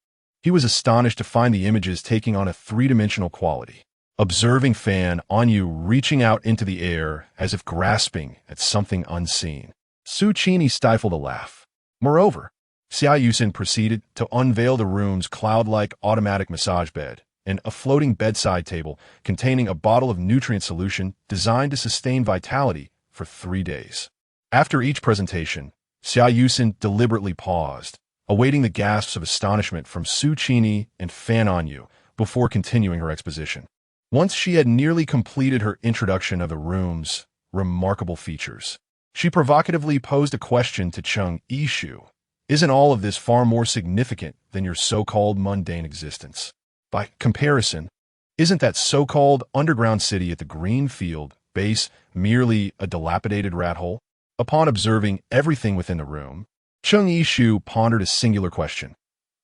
he was astonished to find the images taking on a three-dimensional quality. Observing Fan On You reaching out into the air as if grasping at something unseen, Su Qini stifled a laugh. Moreover, Xia Yusin proceeded to unveil the room's cloud-like automatic massage bed and a floating bedside table containing a bottle of nutrient solution designed to sustain vitality for 3 days. After each presentation, Xia Yusin deliberately paused, awaiting the gasps of astonishment from Su Qini and Fan On You before continuing her exposition. Once she had nearly completed her introduction of the room's remarkable features, she provocatively posed a question to Cheng Yishu. "Isn't all of this far more significant than your so-called mundane existence? By comparison, isn't that so-called underground city at the green field base merely a dilapidated rat hole?" Upon observing everything within the room, Cheng Yishu pondered a singular question.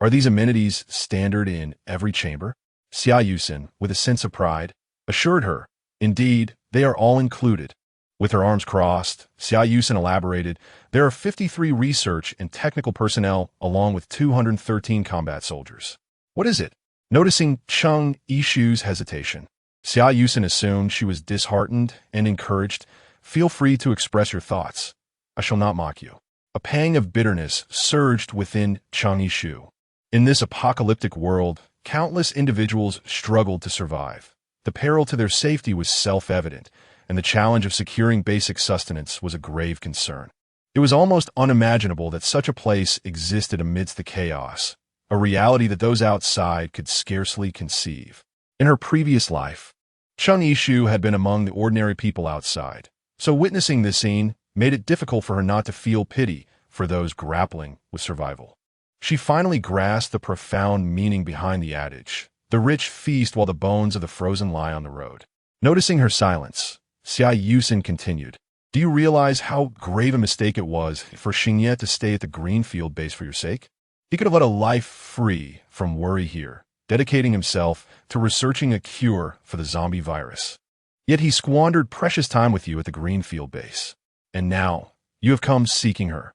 "Are these amenities standard in every chamber?" Xia Yusin, with a sense of pride, assured her, "Indeed, they are all included." With her arms crossed, Xia Yusin elaborated, "There are 53 research and technical personnel along with 213 combat soldiers." "What is it?" Noticing Cheng Yishu's hesitation, Xia Yusin assumed she was disheartened and encouraged, Feel free to express your thoughts. I shall not mock you. A pang of bitterness surged within Cheng Yishu. In this apocalyptic world, countless individuals struggled to survive. The peril to their safety was self-evident, and the challenge of securing basic sustenance was a grave concern. It was almost unimaginable that such a place existed amidst the chaos, a reality that those outside could scarcely conceive. In her previous life, Cheng Yishu had been among the ordinary people outside, so witnessing this scene made it difficult for her not to feel pity for those grappling with survival. She finally grasped the profound meaning behind the adage, "The rich feast while the bones of the frozen lie on the road." Noticing her silence, Xia Yusin continued, "Do you realize how grave a mistake it was for Xingye to stay at the Greenfield base for your sake? He could have led a life free from worry here, dedicating himself to researching a cure for the zombie virus. Yet he squandered precious time with you at the Greenfield base. And now, you have come seeking her.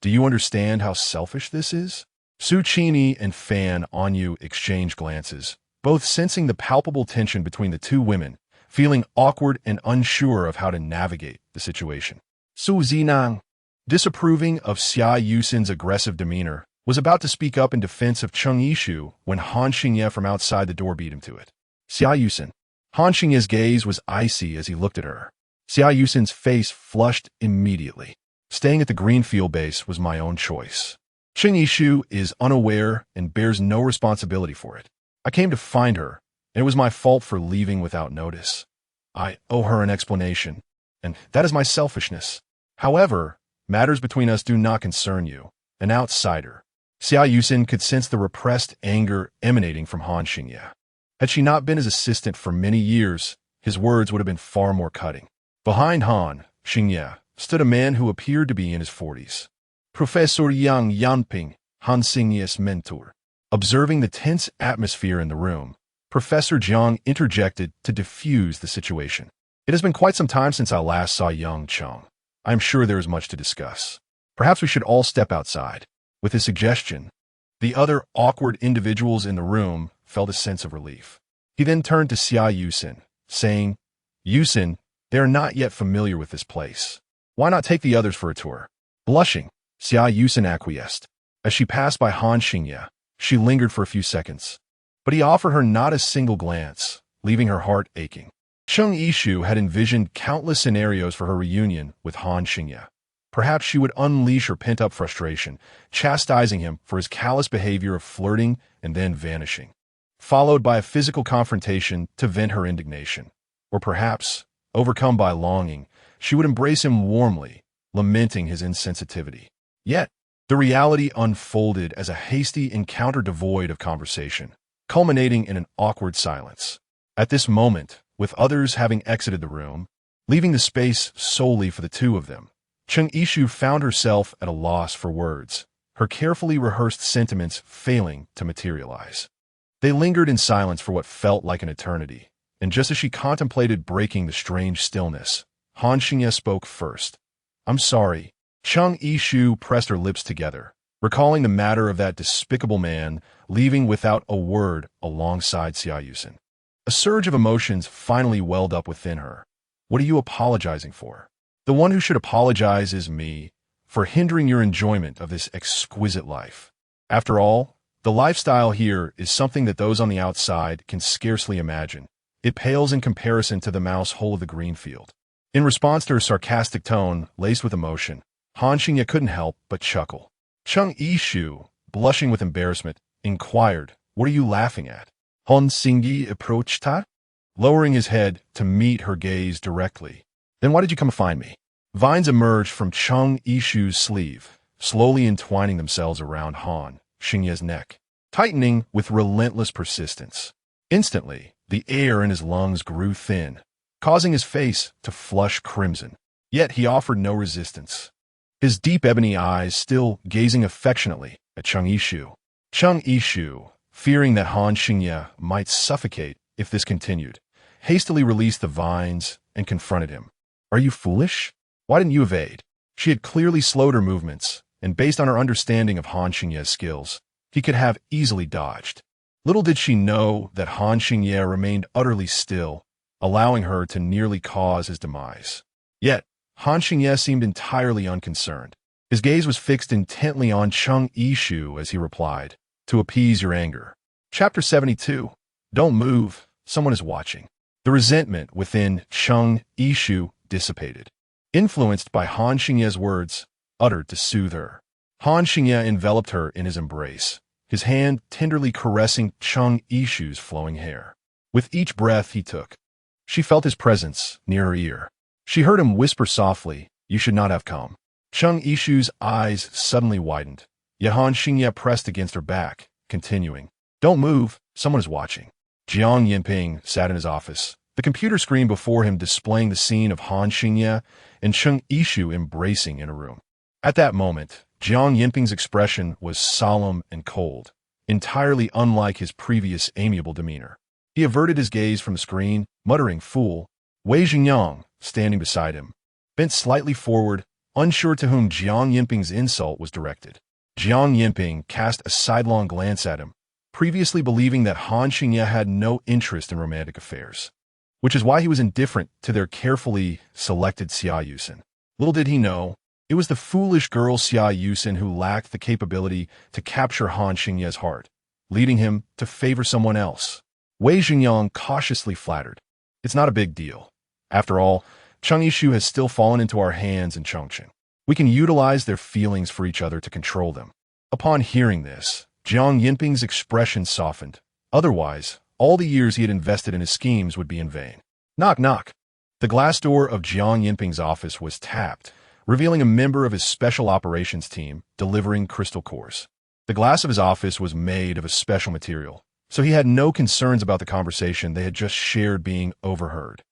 Do you understand how selfish this is?" Su Qini and Fan Anyu exchanged glances, both sensing the palpable tension between the two women, feeling awkward and unsure of how to navigate the situation. Su Zinang, disapproving of Xia Yusin's aggressive demeanor, was about to speak up in defense of Cheng Yishu when Han Xingye from outside the door beat him to it. "Xia Yusin." Han Xingye's gaze was icy as he looked at her. Xia Yusin's face flushed immediately. "Staying at the Greenfield base was my own choice. Cheng Yishu is unaware and bears no responsibility for it. I came to find her, and it was my fault for leaving without notice. I owe her an explanation, and that is my selfishness. However, matters between us do not concern you, an outsider." Xia Yusin could sense the repressed anger emanating from Han Xingye. Had she not been his assistant for many years, his words would have been far more cutting. Behind Han Xingye stood a man who appeared to be in his 40s. Professor Yang Yanping, Han Xingye's mentor. Observing the tense atmosphere in the room, Professor Jiang interjected to diffuse the situation. "It has been quite some time since I last saw young Cheng. I am sure there is much to discuss. Perhaps we should all step outside." With his suggestion, the other awkward individuals in the room felt a sense of relief. He then turned to Xia Yusin, saying, "Yusin, they are not yet familiar with this place. Why not take the others for a tour?" Blushing, Xia Yusin acquiesced. As she passed by Han Xingye, she lingered for a few seconds, but he offered her not a single glance, leaving her heart aching. Cheng Yishu had envisioned countless scenarios for her reunion with Han Xingye. Perhaps she would unleash her pent-up frustration, chastising him for his callous behavior of flirting and then vanishing, followed by a physical confrontation to vent her indignation. Or perhaps, overcome by longing, she would embrace him warmly, lamenting his insensitivity. Yet, the reality unfolded as a hasty encounter devoid of conversation, culminating in an awkward silence. At this moment, with others having exited the room, leaving the space solely for the two of them, Cheng Yishu found herself at a loss for words, her carefully rehearsed sentiments failing to materialize. They lingered in silence for what felt like an eternity, and just as she contemplated breaking the strange stillness, Han Xingye spoke first. "I'm sorry." Cheng Yishu pressed her lips together, recalling the matter of that despicable man leaving without a word alongside Xia Yusin. A surge of emotions finally welled up within her. "What are you apologizing for?" "The one who should apologize is me, for hindering your enjoyment of this exquisite life. After all, the lifestyle here is something that those on the outside can scarcely imagine. It pales in comparison to the mouse hole of the Greenfield." In response to her sarcastic tone, laced with emotion, Han Xingye couldn't help but chuckle. Cheng Yishu, blushing with embarrassment, inquired, "What are you laughing at?" Han Xingye approached her, lowering his head to meet her gaze directly. "Then why did you come to find me?" Vines emerged from Cheng Yishu's sleeve, slowly entwining themselves around Han Xingye's neck, tightening with relentless persistence. Instantly, the air in his lungs grew thin, causing his face to flush crimson. Yet he offered no resistance, his deep ebony eyes still gazing affectionately at Cheng Yishu. Cheng Yishu, fearing that Han Xingye might suffocate if this continued, hastily released the vines and confronted him. "Are you foolish? Why didn't you evade?" She had clearly slowed her movements, and based on her understanding of Han Xingye's skills, he could have easily dodged. Little did she know that Han Xingye remained utterly still, allowing her to nearly cause his demise. Yet, Han Xingye seemed entirely unconcerned. His gaze was fixed intently on Cheng Yishu as he replied, "To appease your anger." Chapter 72. Don't move. Someone is watching. The resentment within Cheng Yishu dissipated, influenced by Han Xingye's words, uttered to soothe her. Han Xingye enveloped her in his embrace, his hand tenderly caressing Cheng Yishu's flowing hair. With each breath he took, she felt his presence near her ear. She heard him whisper softly, "You should not have come." Cheng Yishu's eyes suddenly widened. Han Xingye pressed against her back, continuing, "Don't move. Someone is watching." Jiang Yinping sat in his office, the computer screen before him displaying the scene of Han Xingye and Cheng Yishu embracing in a room. At that moment, Jiang Yinping's expression was solemn and cold, entirely unlike his previous amiable demeanor. He averted his gaze from the screen, muttering, "Fool." Wei Xingyang, standing beside him, bent slightly forward, unsure to whom Jiang Yinping's insult was directed. Jiang Yinping cast a sidelong glance at him, previously believing that Han Xingye had no interest in romantic affairs, which is why he was indifferent to their carefully selected Xia Yusen. Little did he know, it was the foolish girl Xia Yusen who lacked the capability to capture Han Xingye's heart, leading him to favor someone else. Wei Xingyang cautiously flattered, "It's not a big deal. After all, Cheng Yishu has still fallen into our hands in Chongqing. We can utilize their feelings for each other to control them." Upon hearing this, Jiang Yinping's expression softened. Otherwise, all the years he had invested in his schemes would be in vain. Knock, knock. The glass door of Jiang Yinping's office was tapped, revealing a member of his special operations team delivering crystal cores. The glass of his office was made of a special material, so he had no concerns about the conversation they had just shared being overheard.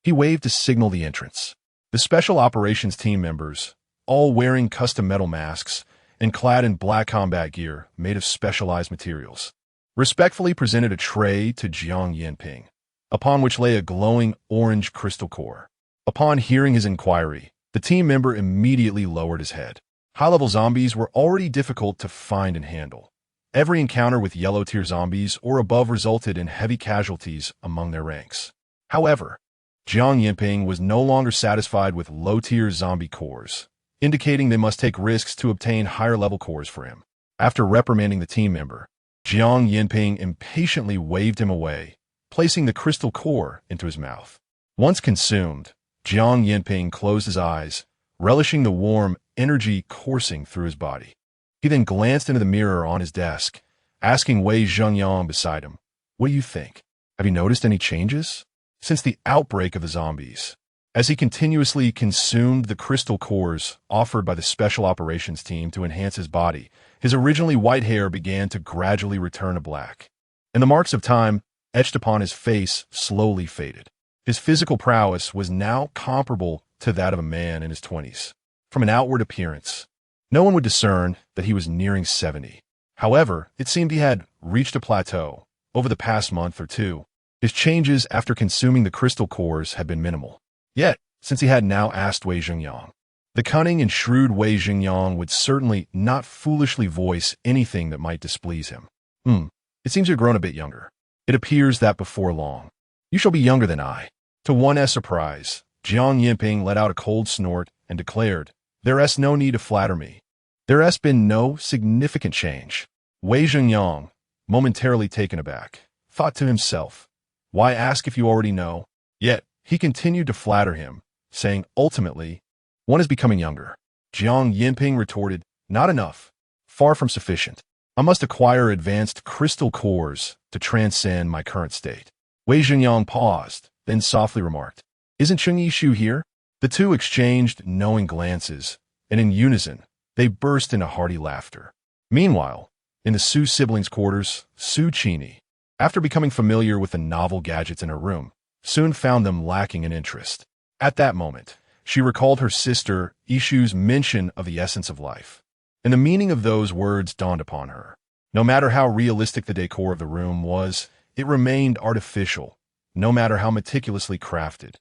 He waved to signal the entrance. The special operations team members, all wearing custom metal masks and clad in black combat gear made of specialized materials, respectfully presented a tray to Jiang Yinping, upon which lay a glowing orange crystal core. Upon hearing his inquiry, the team member immediately lowered his head. High-level zombies were already difficult to find and handle. Every encounter with yellow-tier zombies or above resulted in heavy casualties among their ranks. However, Jiang Yinping was no longer satisfied with low-tier zombie cores, indicating they must take risks to obtain higher-level cores for him. After reprimanding the team member, Jiang Yinping impatiently waved him away, placing the crystal core into his mouth. Once consumed, Jiang Yinping closed his eyes, relishing the warm energy coursing through his body. He then glanced into the mirror on his desk, asking Wei Zhengyang beside him, "What do you think? Have you noticed any changes since the outbreak of the zombies?" As he continuously consumed the crystal cores offered by the special operations team to enhance his body, his originally white hair began to gradually return to black, and the marks of time etched upon his face slowly faded. His physical prowess was now comparable to that of a man in his 20s. From an outward appearance, no one would discern that he was nearing 70. However, it seemed he had reached a plateau. Over the past month or two, his changes after consuming the crystal cores had been minimal. Yet, since he had now asked Wei Zhengyang, the cunning and shrewd Wei Zhengyang would certainly not foolishly voice anything that might displease him. It seems you've grown a bit younger. It appears that before long, you shall be younger than I." To one's surprise, Jiang Yinping let out a cold snort and declared, "There's no need to flatter me. There has been no significant change." Wei Zhengyang, momentarily taken aback, thought to himself, "Why ask if you already know?" Yet, he continued to flatter him, saying, "Ultimately, one is becoming younger." Jiang Yinping retorted, "Not enough. Far from sufficient. I must acquire advanced crystal cores to transcend my current state." Wei Zhengyang paused, then softly remarked, "Isn't Cheng Yishu here?" The two exchanged knowing glances, and in unison, they burst into hearty laughter. Meanwhile, in the Su siblings' quarters, Su Qini, after becoming familiar with the novel gadgets in her room, soon found them lacking in interest. At that moment, she recalled her sister Ishu's mention of the essence of life, and the meaning of those words dawned upon her. No matter how realistic the decor of the room was, it remained artificial, no matter how meticulously crafted.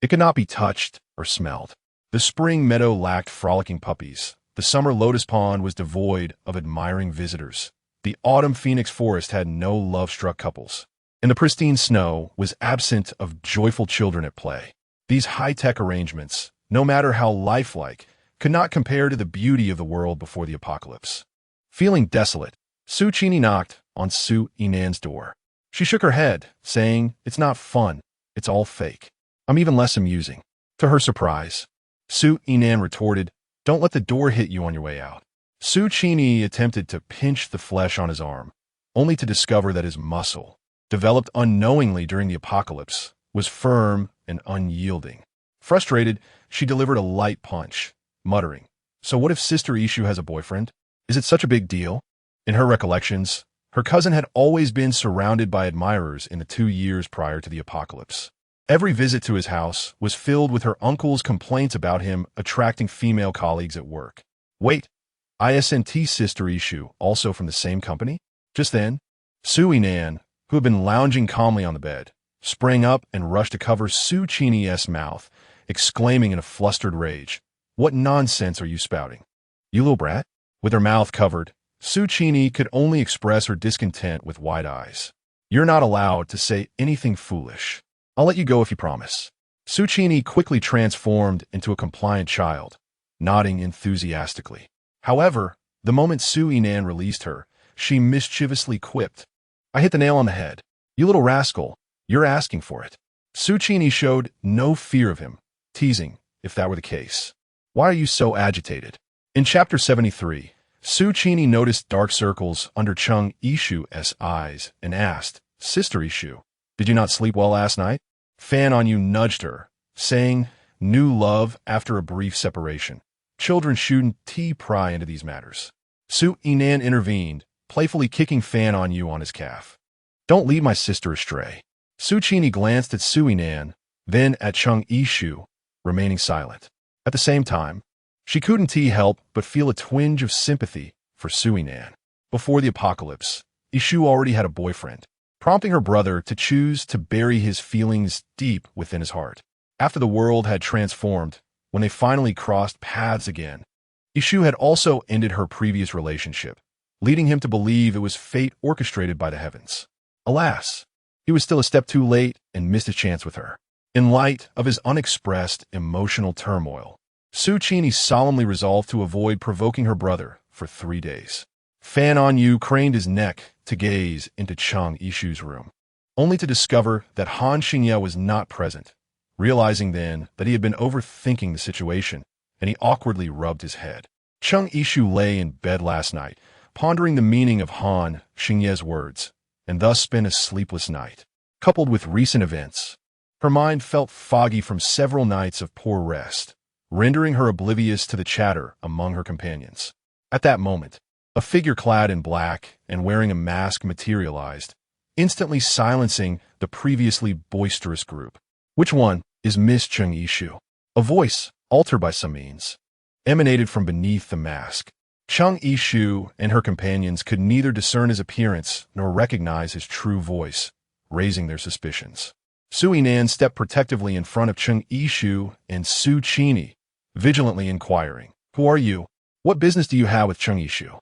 It could not be touched or smelled. The spring meadow lacked frolicking puppies. The summer lotus pond was devoid of admiring visitors. The autumn phoenix forest had no love-struck couples, and the pristine snow was absent of joyful children at play. These high-tech arrangements, no matter how lifelike, could not compare to the beauty of the world before the apocalypse. Feeling desolate, Su Qini knocked on Su Yinan's door. She shook her head, saying, "It's not fun. It's all fake. I'm even less amusing." To her surprise, Su Yinan retorted, "Don't let the door hit you on your way out." Su Qini attempted to pinch the flesh on his arm, only to discover that his muscle, developed unknowingly during the apocalypse, was firm and unyielding. Frustrated, she delivered a light punch, muttering, "So what if Sister Ishu has a boyfriend? Is it such a big deal?" In her recollections, her cousin had always been surrounded by admirers in the 2 years prior to the apocalypse. Every visit to his house was filled with her uncle's complaints about him attracting female colleagues at work. Wait, isn't Sister Ishu also from the same company? Just then, Su Yinan, who had been lounging calmly on the bed, sprang up and rushed to cover Su Qini's mouth, exclaiming in a flustered rage, "What nonsense are you spouting? You little brat?" With her mouth covered, Su Qini could only express her discontent with wide eyes. "You're not allowed to say anything foolish. I'll let you go if you promise." Su Qini quickly transformed into a compliant child, nodding enthusiastically. However, the moment Su Yinan released her, she mischievously quipped, "I hit the nail on the head. You little rascal, you're asking for it." Su Qini showed no fear of him, teasing, "If that were the case, why are you so agitated?" In Chapter 73, Su Qini noticed dark circles under Chung Ishu's eyes and asked, "Sister Ishu, did you not sleep well last night?" Fan On Yu nudged her, saying, "New love after a brief separation. Children shouldn't pry into these matters." Su Yinan intervened, playfully kicking Fan On Yu on his calf. "Don't lead my sister astray." Su Qini glanced at Su Yinan, then at Chung Ishu, remaining silent. At the same time, she couldn't help but feel a twinge of sympathy for Su Yinan. Before the apocalypse, Ishu already had a boyfriend, prompting her brother to choose to bury his feelings deep within his heart. After the world had transformed, when they finally crossed paths again, Ishu had also ended her previous relationship, leading him to believe it was fate orchestrated by the heavens. Alas, he was still a step too late and missed a chance with her. In light of his unexpressed emotional turmoil, Su Qini solemnly resolved to avoid provoking her brother for 3 days. Fan On Yu craned his neck to gaze into Chung Ishu's room, only to discover that Han Xingye was not present, realizing then that he had been overthinking the situation, and he awkwardly rubbed his head. Chung Ishu lay in bed last night, pondering the meaning of Han Xingye's words, and thus spent a sleepless night. Coupled with recent events, her mind felt foggy from several nights of poor rest, rendering her oblivious to the chatter among her companions. At that moment, a figure clad in black and wearing a mask materialized, instantly silencing the previously boisterous group. "Which one is Miss Chung Ishu?" A voice, altered by some means, emanated from beneath the mask. Chung Ishu and her companions could neither discern his appearance nor recognize his true voice, raising their suspicions. Su Yinan stepped protectively in front of Chung Ishu and Su Qini, vigilantly inquiring, "Who are you? What business do you have with Chung Ishu?"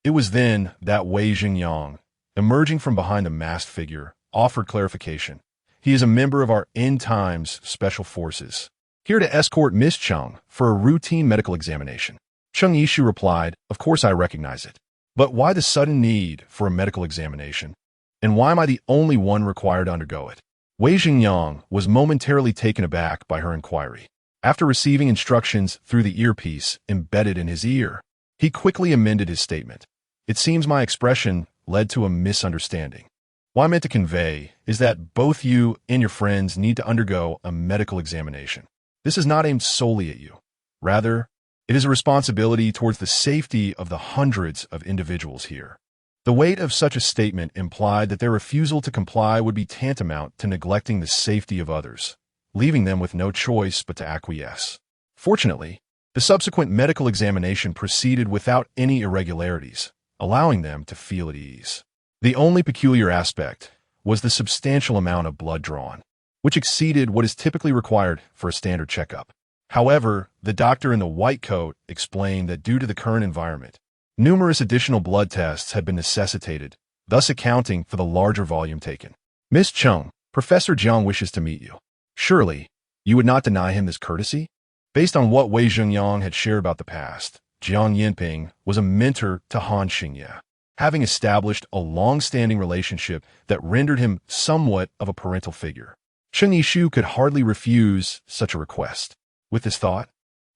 It was then that Wei Xingyang, emerging from behind the masked figure, offered clarification. "He is a member of our end times special forces, here to escort Miss Chung for a routine medical examination." Chung Ishu replied, "Of course I recognize it. But why the sudden need for a medical examination? And why am I the only one required to undergo it?" Wei Xingyang was momentarily taken aback by her inquiry. After receiving instructions through the earpiece embedded in his ear, he quickly amended his statement. "It seems my expression led to a misunderstanding. What I meant to convey is that both you and your friends need to undergo a medical examination. This is not aimed solely at you. Rather, it is a responsibility towards the safety of the hundreds of individuals here." The weight of such a statement implied that their refusal to comply would be tantamount to neglecting the safety of others, leaving them with no choice but to acquiesce. Fortunately, the subsequent medical examination proceeded without any irregularities, allowing them to feel at ease. The only peculiar aspect was the substantial amount of blood drawn, which exceeded what is typically required for a standard checkup. However, the doctor in the white coat explained that due to the current environment, numerous additional blood tests had been necessitated, thus accounting for the larger volume taken. "Miss Chung, Professor Jiang wishes to meet you. Surely, you would not deny him this courtesy?" Based on what Wei Zhengyang had shared about the past, Jiang Yinping was a mentor to Han Xingye, having established a long-standing relationship that rendered him somewhat of a parental figure. Chen Yishu could hardly refuse such a request. With this thought,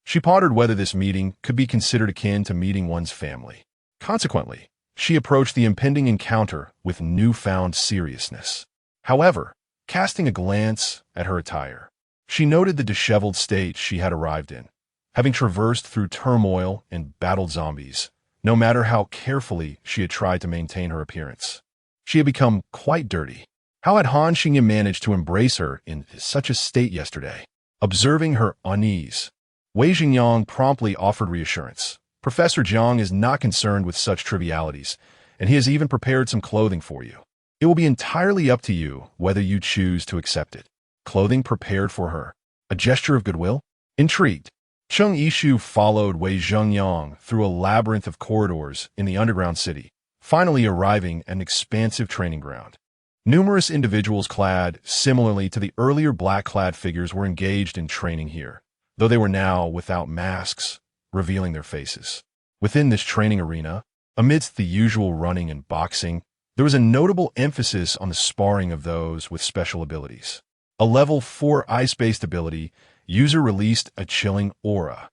she pondered whether this meeting could be considered akin to meeting one's family. Consequently, she approached the impending encounter with newfound seriousness. However, casting a glance at her attire, she noted the disheveled state she had arrived in, having traversed through turmoil and battled zombies. No matter how carefully she had tried to maintain her appearance, she had become quite dirty. How had Han Xingye managed to embrace her in such a state yesterday? Observing her unease, Wei Zhengyang promptly offered reassurance. Professor Jiang is not concerned with such trivialities, and he has even prepared some clothing for you. It will be entirely up to you whether you choose to accept it. Clothing prepared for her. A gesture of goodwill? Intrigued, Cheng Yishu followed Wei Zhengyang through a labyrinth of corridors in the underground city, finally arriving at an expansive training ground. Numerous individuals clad similarly to the earlier black-clad figures were engaged in training here, though they were now without masks, revealing their faces. Within this training arena, amidst the usual running and boxing, there was a notable emphasis on the sparring of those with special abilities. A level 4 ice-based ability user released a chilling aura,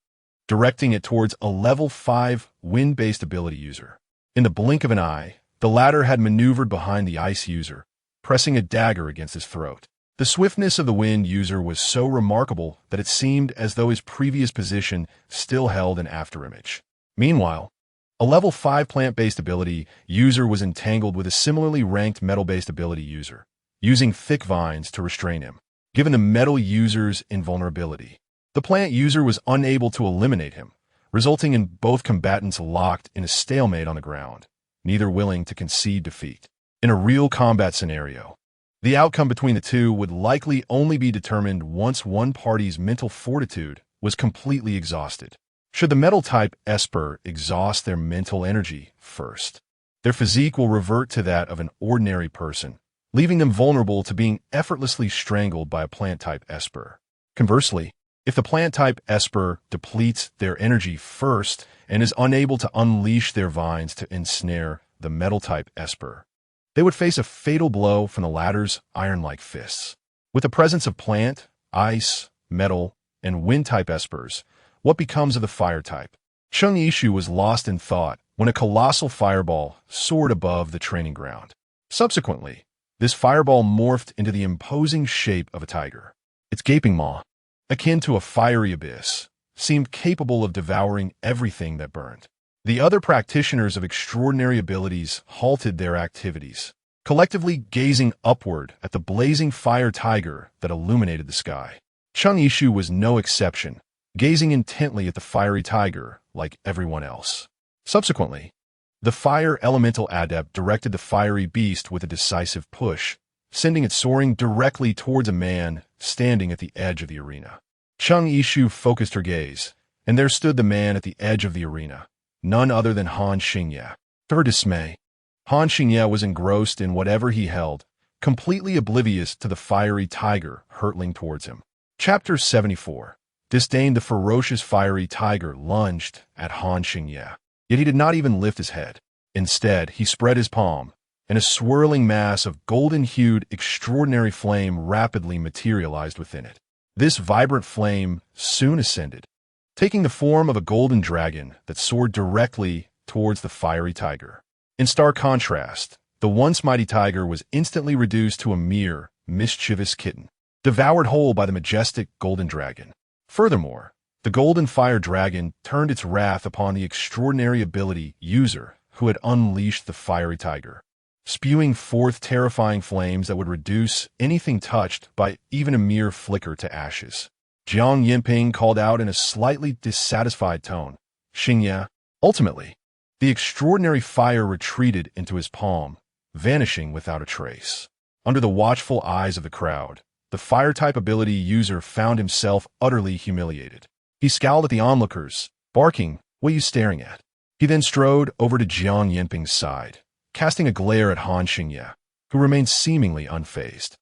directing it towards a level 5 wind-based ability user. In the blink of an eye, the latter had maneuvered behind the ice user, pressing a dagger against his throat. The swiftness of the wind user was so remarkable that it seemed as though his previous position still held an afterimage. Meanwhile, a level 5 plant-based ability user was entangled with a similarly ranked metal-based ability user, using thick vines to restrain him. Given the metal user's invulnerability, the plant user was unable to eliminate him, resulting in both combatants locked in a stalemate on the ground, neither willing to concede defeat. In a real combat scenario, the outcome between the two would likely only be determined once one party's mental fortitude was completely exhausted. Should the metal type esper exhaust their mental energy first, their physique will revert to that of an ordinary person, leaving them vulnerable to being effortlessly strangled by a plant type esper. Conversely, if the plant type esper depletes their energy first and is unable to unleash their vines to ensnare the metal type esper, they would face a fatal blow from the latter's iron-like fists. With the presence of plant, ice, metal, and wind-type espers, what becomes of the fire-type? Cheng Yishu was lost in thought when a colossal fireball soared above the training ground. Subsequently, this fireball morphed into the imposing shape of a tiger. Its gaping maw, akin to a fiery abyss, seemed capable of devouring everything that burned. The other practitioners of extraordinary abilities halted their activities, collectively gazing upward at the blazing fire tiger that illuminated the sky. Cheng Yishu was no exception, gazing intently at the fiery tiger like everyone else. Subsequently, the fire elemental adept directed the fiery beast with a decisive push, sending it soaring directly towards a man standing at the edge of the arena. Cheng Yishu focused her gaze, and there stood the man at the edge of the arena, none other than Han Xingye. To her dismay, Han Xingye was engrossed in whatever he held, completely oblivious to the fiery tiger hurtling towards him. Chapter 74. Disdained. The ferocious fiery tiger lunged at Han Xingye, yet he did not even lift his head. Instead, he spread his palm, and a swirling mass of golden-hued, extraordinary flame rapidly materialized within it. This vibrant flame soon ascended, taking the form of a golden dragon that soared directly towards the fiery tiger. In stark contrast, the once mighty tiger was instantly reduced to a mere, mischievous kitten, devoured whole by the majestic golden dragon. Furthermore, the golden fire dragon turned its wrath upon the extraordinary ability user who had unleashed the fiery tiger, spewing forth terrifying flames that would reduce anything touched by even a mere flicker to ashes. Jiang Yinping called out in a slightly dissatisfied tone, "Xingye." Ultimately, the extraordinary fire retreated into his palm, vanishing without a trace. Under the watchful eyes of the crowd, the fire-type ability user found himself utterly humiliated. He scowled at the onlookers, barking, "What are you staring at?" He then strode over to Jiang Yinping's side, casting a glare at Han Xingye, who remained seemingly unfazed.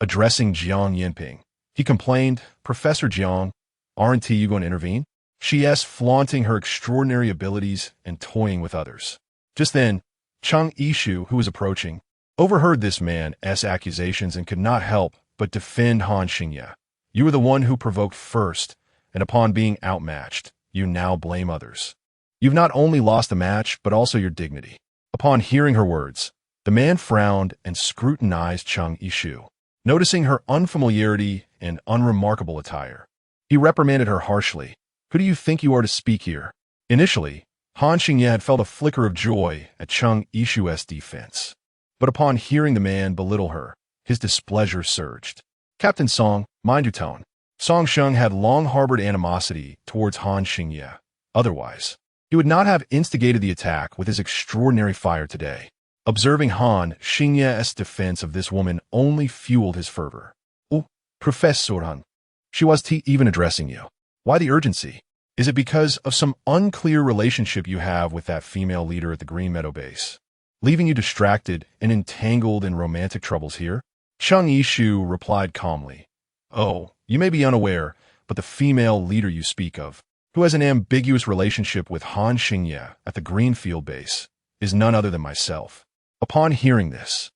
Addressing Jiang Yinping, he complained, "Professor Jiang, Aren't you going to intervene? She asked, flaunting her extraordinary abilities and toying with others. Just then, Chung Yishu, who was approaching, overheard this man's accusations and could not help but defend Han Xingye. You were the one who provoked first, and upon being outmatched, you now blame others. You've not only lost the match, but also your dignity. Upon hearing her words, the man frowned and scrutinized Chung Yishu. Noticing her unfamiliarity and unremarkable attire, he reprimanded her harshly. Who do you think you are to speak here? Initially, Han Xingye had felt a flicker of joy at Chung Yishu's defense. But upon hearing the man belittle her, his displeasure surged. Captain Song, mind your tone. Song Sheng had long harbored animosity towards Han Xingye. Otherwise, he would not have instigated the attack with his extraordinary fire today. Observing Han Xingye's defense of this woman only fueled his fervor. Oh, Professor Han, she was even addressing you. Why the urgency? Is it because of some unclear relationship you have with that female leader at the Green Meadow base, leaving you distracted and entangled in romantic troubles here? Chung Yishu replied calmly. Oh, you may be unaware, but the female leader you speak of, who has an ambiguous relationship with Han Xingye at the Greenfield base, is none other than myself. Upon hearing this,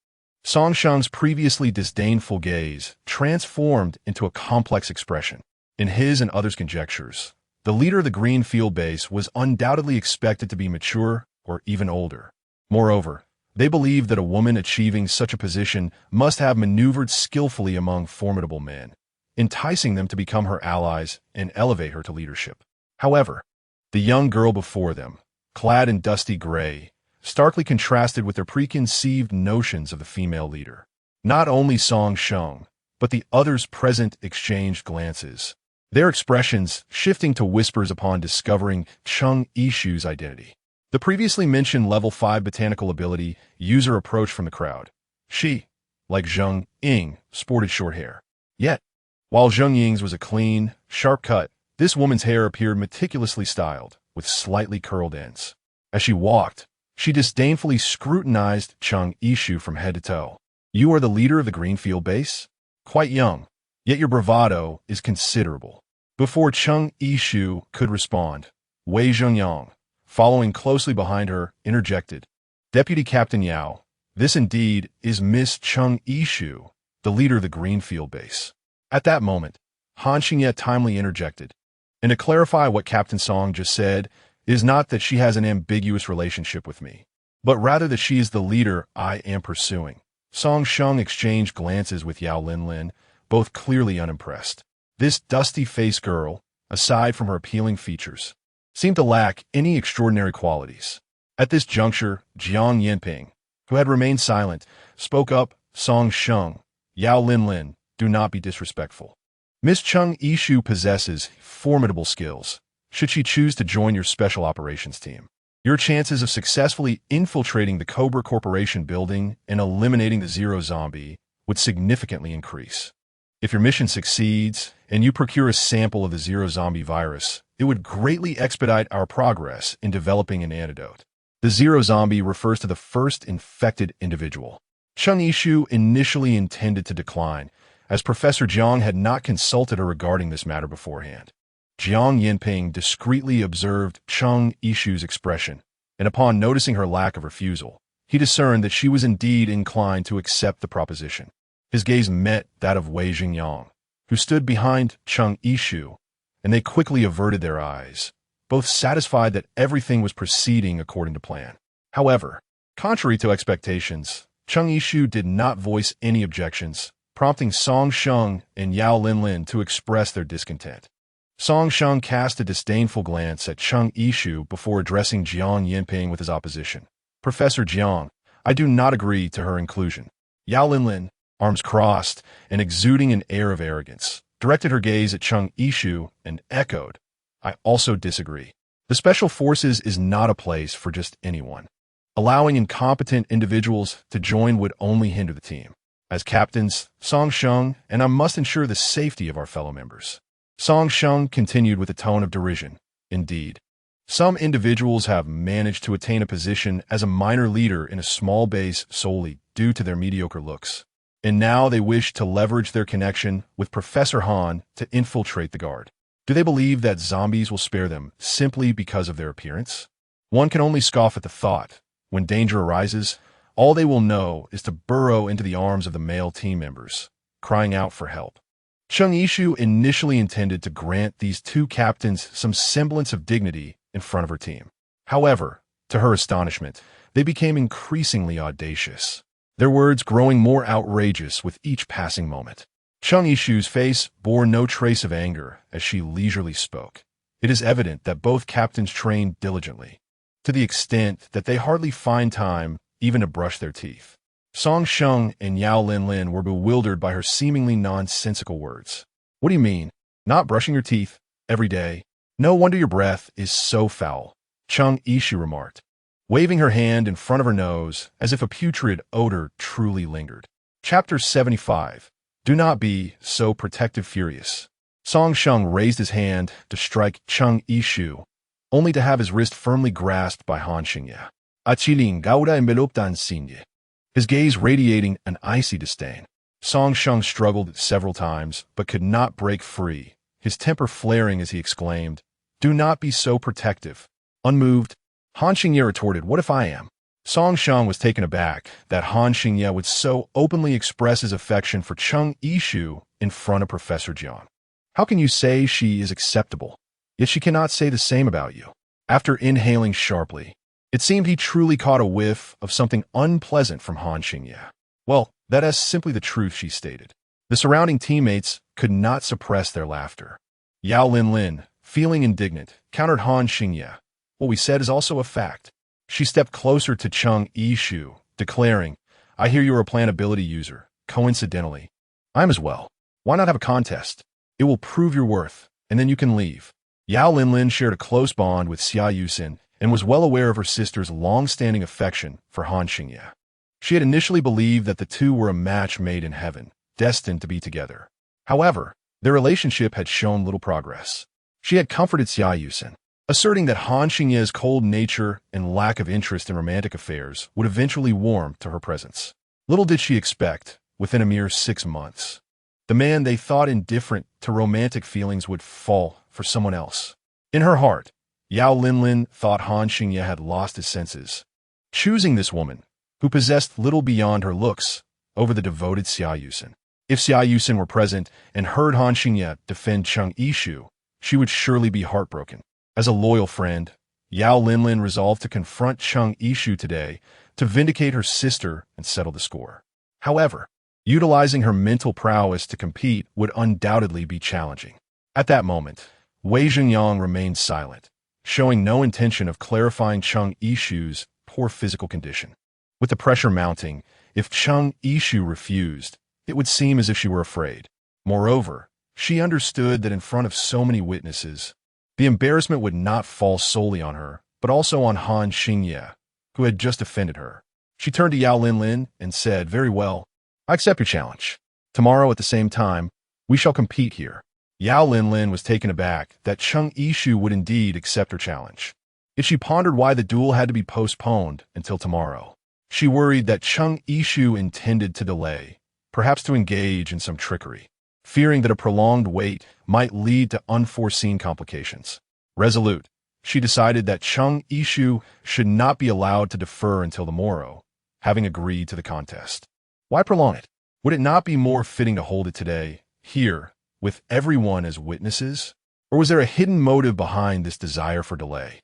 Song Sheng's previously disdainful gaze transformed into a complex expression. In his and others' conjectures, the leader of the Greenfield base was undoubtedly expected to be mature or even older. Moreover, they believed that a woman achieving such a position must have maneuvered skillfully among formidable men, enticing them to become her allies and elevate her to leadership. However, the young girl before them, clad in dusty gray, starkly contrasted with their preconceived notions of the female leader. Not only Song Sheng, but the others present exchanged glances, their expressions shifting to whispers upon discovering Chung Yishu's identity. The previously mentioned level 5 botanical ability user approached from the crowd. She, like Zheng Ying, sported short hair. Yet, while Zheng Ying's was a clean, sharp cut, this woman's hair appeared meticulously styled, with slightly curled ends. As she walked, she disdainfully scrutinized Chung Yishu from head to toe. You are the leader of the Greenfield base? Quite young, yet your bravado is considerable. Before Chung Yishu could respond, Wei Zhengyang, following closely behind her, interjected. Deputy Captain Yao, this indeed is Miss Chung Yishu, the leader of the Greenfield base. At that moment, Han Xingye timely interjected. And to clarify what Captain Song just said, is not that she has an ambiguous relationship with me, but rather that she is the leader I am pursuing. Song Sheng exchanged glances with Yao Linlin, both clearly unimpressed. This dusty-faced girl, aside from her appealing features, seemed to lack any extraordinary qualities. At this juncture, Jiang Yinping, who had remained silent, spoke up. Song Sheng, Yao Linlin, do not be disrespectful. Miss Chung Yishu possesses formidable skills. Should she choose to join your special operations team, your chances of successfully infiltrating the Cobra Corporation building and eliminating the Zero Zombie would significantly increase. If your mission succeeds and you procure a sample of the Zero Zombie virus, it would greatly expedite our progress in developing an antidote. The Zero Zombie refers to the first infected individual. Chung Yishu initially intended to decline, as Professor Jiang had not consulted her regarding this matter beforehand. Jiang Yinping discreetly observed Chung Yishu's expression, and upon noticing her lack of refusal, he discerned that she was indeed inclined to accept the proposition. His gaze met that of Wei Xingyang, who stood behind Chung Yishu, and they quickly averted their eyes, both satisfied that everything was proceeding according to plan. However, contrary to expectations, Chung Yishu did not voice any objections, prompting Song Sheng and Yao Linlin to express their discontent. Song Sheng cast a disdainful glance at Chung Yishu before addressing Jiang Yinping with his opposition. Professor Jiang, I do not agree to her inclusion. Yao Linlin, arms crossed and exuding an air of arrogance, directed her gaze at Chung Yishu and echoed, I also disagree. The Special Forces is not a place for just anyone. Allowing incompetent individuals to join would only hinder the team. As captains, Song Sheng and I must ensure the safety of our fellow members. Song Sheng continued with a tone of derision. Indeed, some individuals have managed to attain a position as a minor leader in a small base solely due to their mediocre looks. And now they wish to leverage their connection with Professor Han to infiltrate the guard. Do they believe that zombies will spare them simply because of their appearance? One can only scoff at the thought. When danger arises, all they will know is to burrow into the arms of the male team members, crying out for help. Chung Ishu initially intended to grant these two captains some semblance of dignity in front of her team. However, to her astonishment, they became increasingly audacious, their words growing more outrageous with each passing moment. Chung Ishu's face bore no trace of anger as she leisurely spoke. It is evident that both captains trained diligently, to the extent that they hardly find time even to brush their teeth. Song Sheng and Yao Linlin were bewildered by her seemingly nonsensical words. What do you mean? Not brushing your teeth every day? No wonder your breath is so foul, Chung Ishu remarked, waving her hand in front of her nose as if a putrid odor truly lingered. Chapter 75. Do not be so protective furious. Song Sheng raised his hand to strike Chung Ishu, only to have his wrist firmly grasped by Han Xingye. Achiling gauda enveloptan sinye. His gaze radiating an icy disdain. Song Sheng struggled several times, but could not break free, his temper flaring as he exclaimed, "Do not be so protective." Unmoved, Han Xingye retorted, "What if I am?" Song Sheng was taken aback that Han Xingye would so openly express his affection for Chung Ishu in front of Professor Jiang. How can you say she is acceptable, yet she cannot say the same about you? After inhaling sharply, it seemed he truly caught a whiff of something unpleasant from Han Xingye. Well, that is simply the truth, she stated. The surrounding teammates could not suppress their laughter. Yao Linlin, feeling indignant, countered Han Xingye. What we said is also a fact. She stepped closer to Chung Ishu, declaring, "I hear you're a plantability user. Coincidentally, I'm as well. Why not have a contest? It will prove your worth, and then you can leave." Yao Linlin shared a close bond with Xia Yusin and was well aware of her sister's long-standing affection for Han Xingye. She had initially believed that the two were a match made in heaven, destined to be together. However, their relationship had shown little progress. She had comforted Xia Yusin, asserting that Han Xingye's cold nature and lack of interest in romantic affairs would eventually warm to her presence. Little did she expect, within a mere 6 months, the man they thought indifferent to romantic feelings would fall for someone else. In her heart, Yao Linlin thought Han Xingye had lost his senses, choosing this woman, who possessed little beyond her looks, over the devoted Xia Yusin. If Xia Yusin were present and heard Han Xingye defend Chung Ishu, she would surely be heartbroken. As a loyal friend, Yao Linlin resolved to confront Chung Ishu today to vindicate her sister and settle the score. However, utilizing her mental prowess to compete would undoubtedly be challenging. At that moment, Wei Zhenyang remained silent, showing no intention of clarifying Chung Ishu's poor physical condition. With the pressure mounting, if Chung Ishu refused, it would seem as if she were afraid. Moreover, she understood that in front of so many witnesses, the embarrassment would not fall solely on her, but also on Han Xingye, who had just offended her. She turned to Yao Linlin and said, "Very well, I accept your challenge. Tomorrow at the same time, we shall compete here." Yao Linlin was taken aback that Chung Ishu would indeed accept her challenge. Yet she pondered why the duel had to be postponed until tomorrow. She worried that Chung Ishu intended to delay, perhaps to engage in some trickery, fearing that a prolonged wait might lead to unforeseen complications. Resolute, she decided that Chung Ishu should not be allowed to defer until the morrow, having agreed to the contest. Why prolong it? Would it not be more fitting to hold it today, here, with everyone as witnesses? Or was there a hidden motive behind this desire for delay?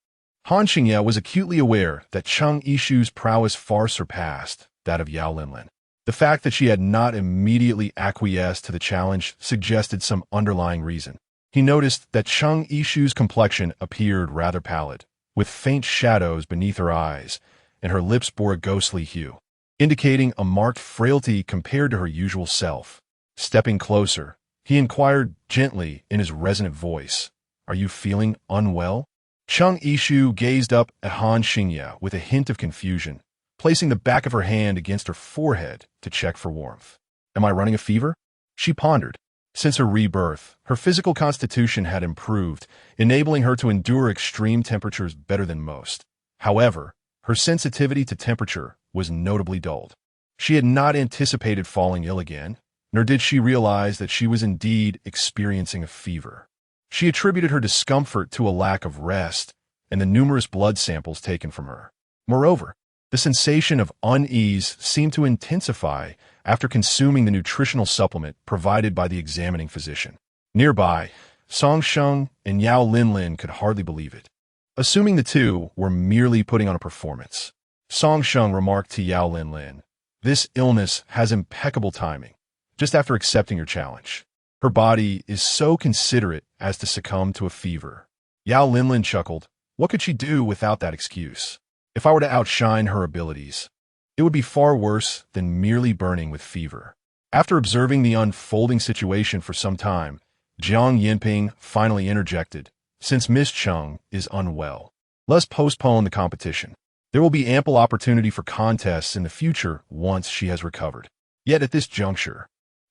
Han Xingye was acutely aware that Chung Ishu's prowess far surpassed that of Yao Linlin. The fact that she had not immediately acquiesced to the challenge suggested some underlying reason. He noticed that Chung Ishu's complexion appeared rather pallid, with faint shadows beneath her eyes, and her lips bore a ghostly hue, indicating a marked frailty compared to her usual self. Stepping closer, he inquired gently in his resonant voice, "Are you feeling unwell?" Chung Ishu gazed up at Han Xingye with a hint of confusion, placing the back of her hand against her forehead to check for warmth. "Am I running a fever?" She pondered. Since her rebirth, her physical constitution had improved, enabling her to endure extreme temperatures better than most. However, her sensitivity to temperature was notably dulled. She had not anticipated falling ill again, nor did she realize that she was indeed experiencing a fever. She attributed her discomfort to a lack of rest and the numerous blood samples taken from her. Moreover, the sensation of unease seemed to intensify after consuming the nutritional supplement provided by the examining physician. Nearby, Song Sheng and Yao Linlin could hardly believe it. Assuming the two were merely putting on a performance, Song Sheng remarked to Yao Linlin, "This illness has impeccable timing, just after accepting your challenge. Her body is so considerate as to succumb to a fever." Yao Linlin chuckled. What could she do without that excuse? If I were to outshine her abilities, it would be far worse than merely burning with fever. After observing the unfolding situation for some time, Jiang Yinping finally interjected, "Since Miss Cheng is unwell, let's postpone the competition. There will be ample opportunity for contests in the future once she has recovered." Yet at this juncture,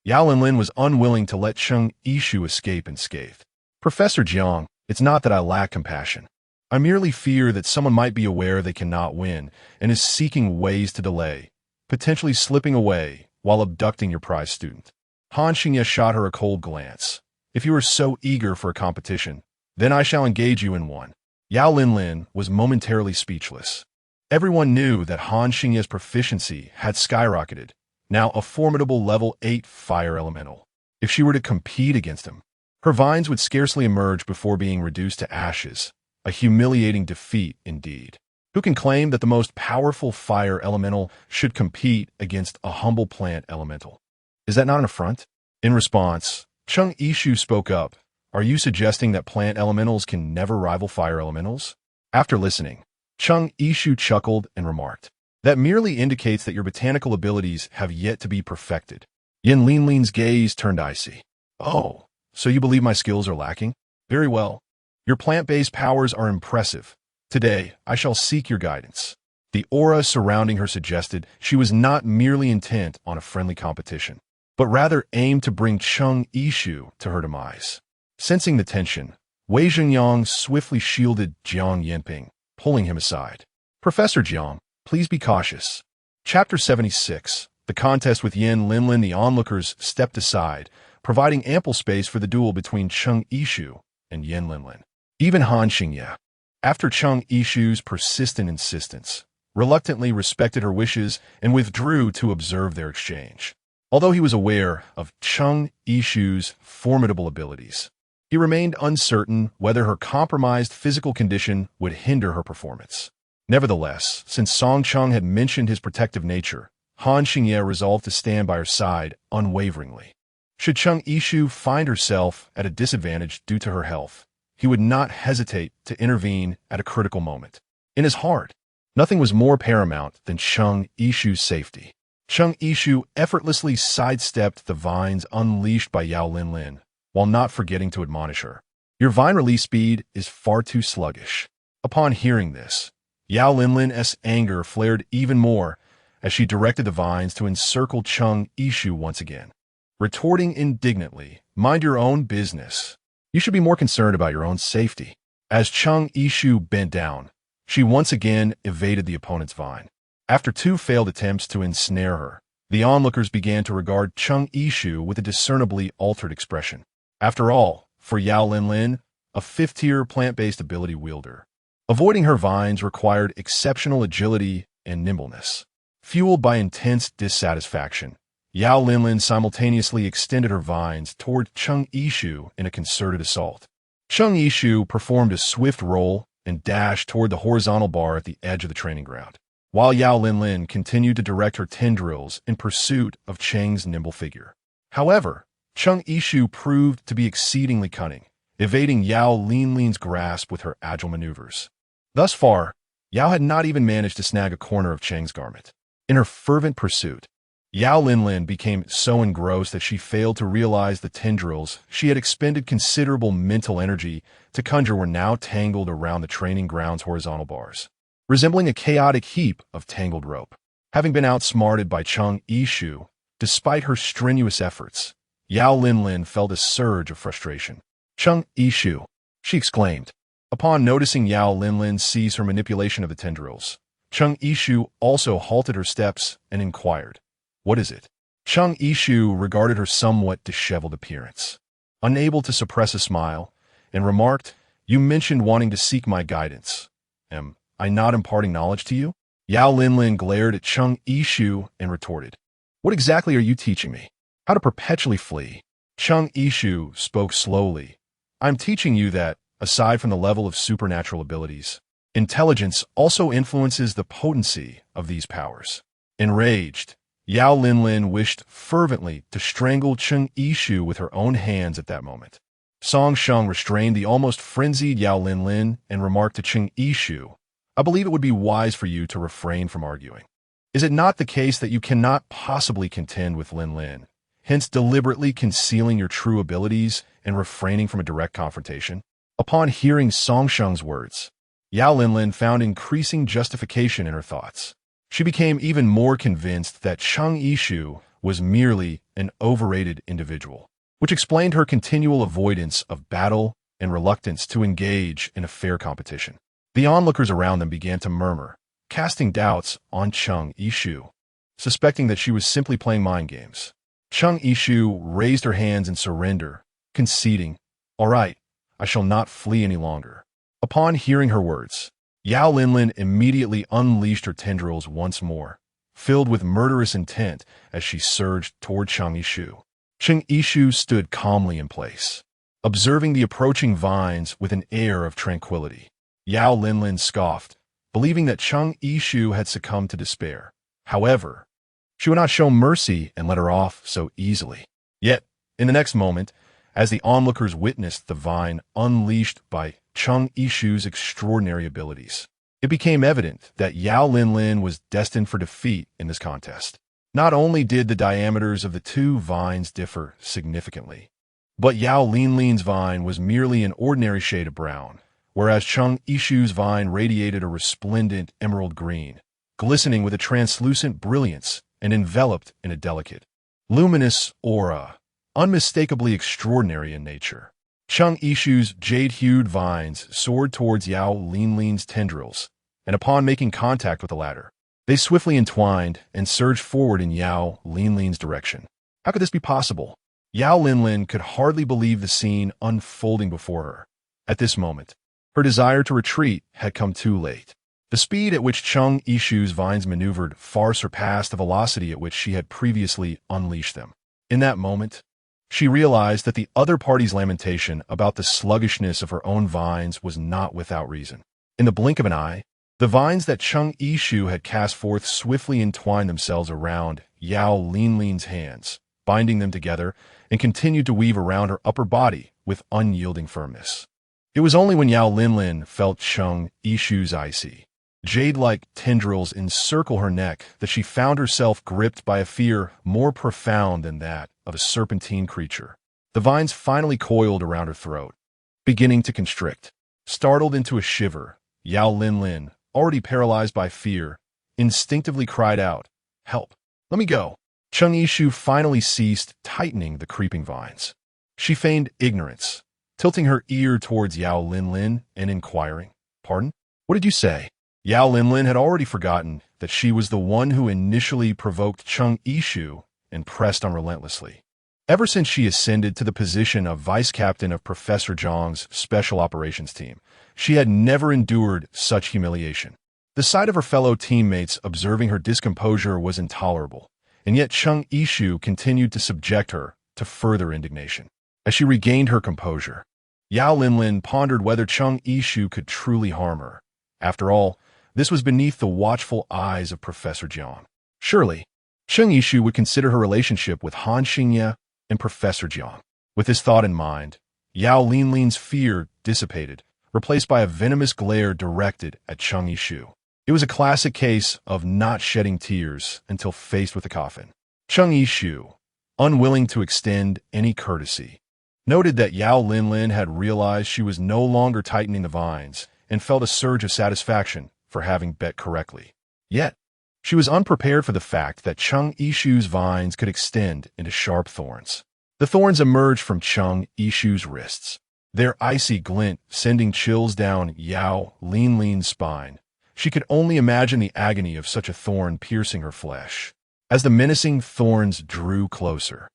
Yao Linlin was unwilling to let Cheng Yishu escape unscathed. "Professor Jiang, it's not that I lack compassion. I merely fear that someone might be aware they cannot win and is seeking ways to delay, potentially slipping away while abducting your prize student." Han Xingye shot her a cold glance. "If you are so eager for a competition, then I shall engage you in one." Yao Linlin was momentarily speechless. Everyone knew that Han Xingye's proficiency had skyrocketed, now a formidable level 8 fire elemental. If she were to compete against him, her vines would scarcely emerge before being reduced to ashes. A humiliating defeat indeed. Who can claim that the most powerful fire elemental should compete against a humble plant elemental? Is that not an affront? In response, Cheng Yishu spoke up. "Are you suggesting that plant elementals can never rival fire elementals?" After listening, Cheng Yishu chuckled and remarked, "That merely indicates that your botanical abilities have yet to be perfected." Yin Linlin's gaze turned icy. "Oh, so you believe my skills are lacking? Very well. Your plant-based powers are impressive. Today, I shall seek your guidance." The aura surrounding her suggested she was not merely intent on a friendly competition, but rather aimed to bring Cheng Yishu to her demise. Sensing the tension, Wei Zhengyang swiftly shielded Jiang Yinping, pulling him aside. "Professor Jiang, please be cautious." Chapter 76. The contest with Yin Linlin. The onlookers stepped aside, providing ample space for the duel between Cheng Yishu and Yin Linlin. Even Han Xingye, after Cheng Yishu's persistent insistence, reluctantly respected her wishes and withdrew to observe their exchange. Although he was aware of Cheng Yishu's formidable abilities, he remained uncertain whether her compromised physical condition would hinder her performance. Nevertheless, since Song Cheng had mentioned his protective nature, Han Xingye resolved to stand by her side unwaveringly. Should Cheng Yishu find herself at a disadvantage due to her health, he would not hesitate to intervene at a critical moment. In his heart, nothing was more paramount than Cheng Yishu's safety. Cheng Yishu effortlessly sidestepped the vines unleashed by Yao Linlin, while not forgetting to admonish her. "Your vine release speed is far too sluggish." Upon hearing this, Yao Linlin's anger flared even more as she directed the vines to encircle Cheng Yishu once again. Retorting indignantly, "Mind your own business. You should be more concerned about your own safety." As Cheng Yishu bent down, she once again evaded the opponent's vine. After 2 failed attempts to ensnare her, the onlookers began to regard Cheng Yishu with a discernibly altered expression. After all, for Yao Linlin, a 5th-tier plant-based ability wielder, avoiding her vines required exceptional agility and nimbleness. Fueled by intense dissatisfaction, Yao Linlin simultaneously extended her vines toward Cheng Yishu in a concerted assault. Cheng Yishu performed a swift roll and dashed toward the horizontal bar at the edge of the training ground, while Yao Linlin continued to direct her tendrils in pursuit of Cheng's nimble figure. However, Cheng Yishu proved to be exceedingly cunning, evading Yao Linlin's grasp with her agile maneuvers. Thus far, Yao had not even managed to snag a corner of Cheng's garment. In her fervent pursuit, Yao Linlin became so engrossed that she failed to realize the tendrils she had expended considerable mental energy to conjure were now tangled around the training ground's horizontal bars, resembling a chaotic heap of tangled rope. Having been outsmarted by Cheng Yishu, despite her strenuous efforts, Yao Linlin felt a surge of frustration. "Cheng Yishu," she exclaimed. Upon noticing Yao Linlin cease her manipulation of the tendrils, Cheng Yishu also halted her steps and inquired, "What is it?" Cheng Yishu regarded her somewhat disheveled appearance. Unable to suppress a smile, and remarked, "You mentioned wanting to seek my guidance. Am I not imparting knowledge to you?" Yao Linlin glared at Cheng Yishu and retorted, "What exactly are you teaching me? How to perpetually flee?" Cheng Yishu spoke slowly. "I'm teaching you that, aside from the level of supernatural abilities, intelligence also influences the potency of these powers." Enraged, Yao Linlin wished fervently to strangle Cheng Yishu with her own hands at that moment. Song Sheng restrained the almost frenzied Yao Linlin and remarked to Cheng Yishu, "I believe it would be wise for you to refrain from arguing. Is it not the case that you cannot possibly contend with Linlin, hence deliberately concealing your true abilities and refraining from a direct confrontation?" Upon hearing Song Sheng's words, Yao Linlin found increasing justification in her thoughts. She became even more convinced that Cheng Yishu was merely an overrated individual, which explained her continual avoidance of battle and reluctance to engage in a fair competition. The onlookers around them began to murmur, casting doubts on Cheng Yishu, suspecting that she was simply playing mind games. Cheng Yishu raised her hands in surrender, conceding, "All right, I shall not flee any longer." Upon hearing her words, Yao Linlin immediately unleashed her tendrils once more, filled with murderous intent as she surged toward Cheng Yishu. Cheng Yishu stood calmly in place, observing the approaching vines with an air of tranquility. Yao Linlin scoffed, believing that Cheng Yishu had succumbed to despair. However, she would not show mercy and let her off so easily. Yet, in the next moment, as the onlookers witnessed the vine unleashed by Cheng Yishu's extraordinary abilities, it became evident that Yao Linlin was destined for defeat in this contest. Not only did the diameters of the two vines differ significantly, but Yao Linlin's vine was merely an ordinary shade of brown, whereas Cheng Yishu's vine radiated a resplendent emerald green, glistening with a translucent brilliance and enveloped in a delicate, luminous aura, unmistakably extraordinary in nature. Cheng Yishu's jade-hued vines soared towards Yao Linlin's tendrils, and upon making contact with the latter, they swiftly entwined and surged forward in Yao Linlin's direction. How could this be possible? Yao Linlin could hardly believe the scene unfolding before her. At this moment, her desire to retreat had come too late. The speed at which Cheng Yishu's vines maneuvered far surpassed the velocity at which she had previously unleashed them. In that moment, she realized that the other party's lamentation about the sluggishness of her own vines was not without reason. In the blink of an eye, the vines that Cheng Yishu had cast forth swiftly entwined themselves around Yao Linlin's hands, binding them together, and continued to weave around her upper body with unyielding firmness. It was only when Yao Linlin felt Cheng Yishu's icy, jade-like tendrils encircle her neck that she found herself gripped by a fear more profound than that of a serpentine creature. The vines finally coiled around her throat, beginning to constrict. Startled into a shiver, Yao Linlin, already paralyzed by fear, instinctively cried out, "Help! Let me go!" Cheng Yishu finally ceased tightening the creeping vines. She feigned ignorance, tilting her ear towards Yao Linlin and inquiring, "Pardon? What did you say?" Yao Linlin had already forgotten that she was the one who initially provoked Cheng Yishu and pressed on relentlessly. Ever since she ascended to the position of vice captain of Professor Zhang's special operations team, she had never endured such humiliation. The sight of her fellow teammates observing her discomposure was intolerable, and yet Cheng Yishu continued to subject her to further indignation. As she regained her composure, Yao Linlin pondered whether Cheng Yishu could truly harm her. After all, this was beneath the watchful eyes of Professor Jiang. Surely, Cheng Yishu would consider her relationship with Han Xingye and Professor Jiang. With this thought in mind, Yao Linlin's fear dissipated, replaced by a venomous glare directed at Cheng Yishu. It was a classic case of not shedding tears until faced with the coffin. Cheng Yishu, unwilling to extend any courtesy, noted that Yao Linlin had realized she was no longer tightening the vines and felt a surge of satisfaction for having bet correctly. Yet, she was unprepared for the fact that Cheng Yishu's vines could extend into sharp thorns. The thorns emerged from Cheng Yishu's wrists, their icy glint sending chills down Yao Linlin's spine. She could only imagine the agony of such a thorn piercing her flesh. As the menacing thorns drew closer,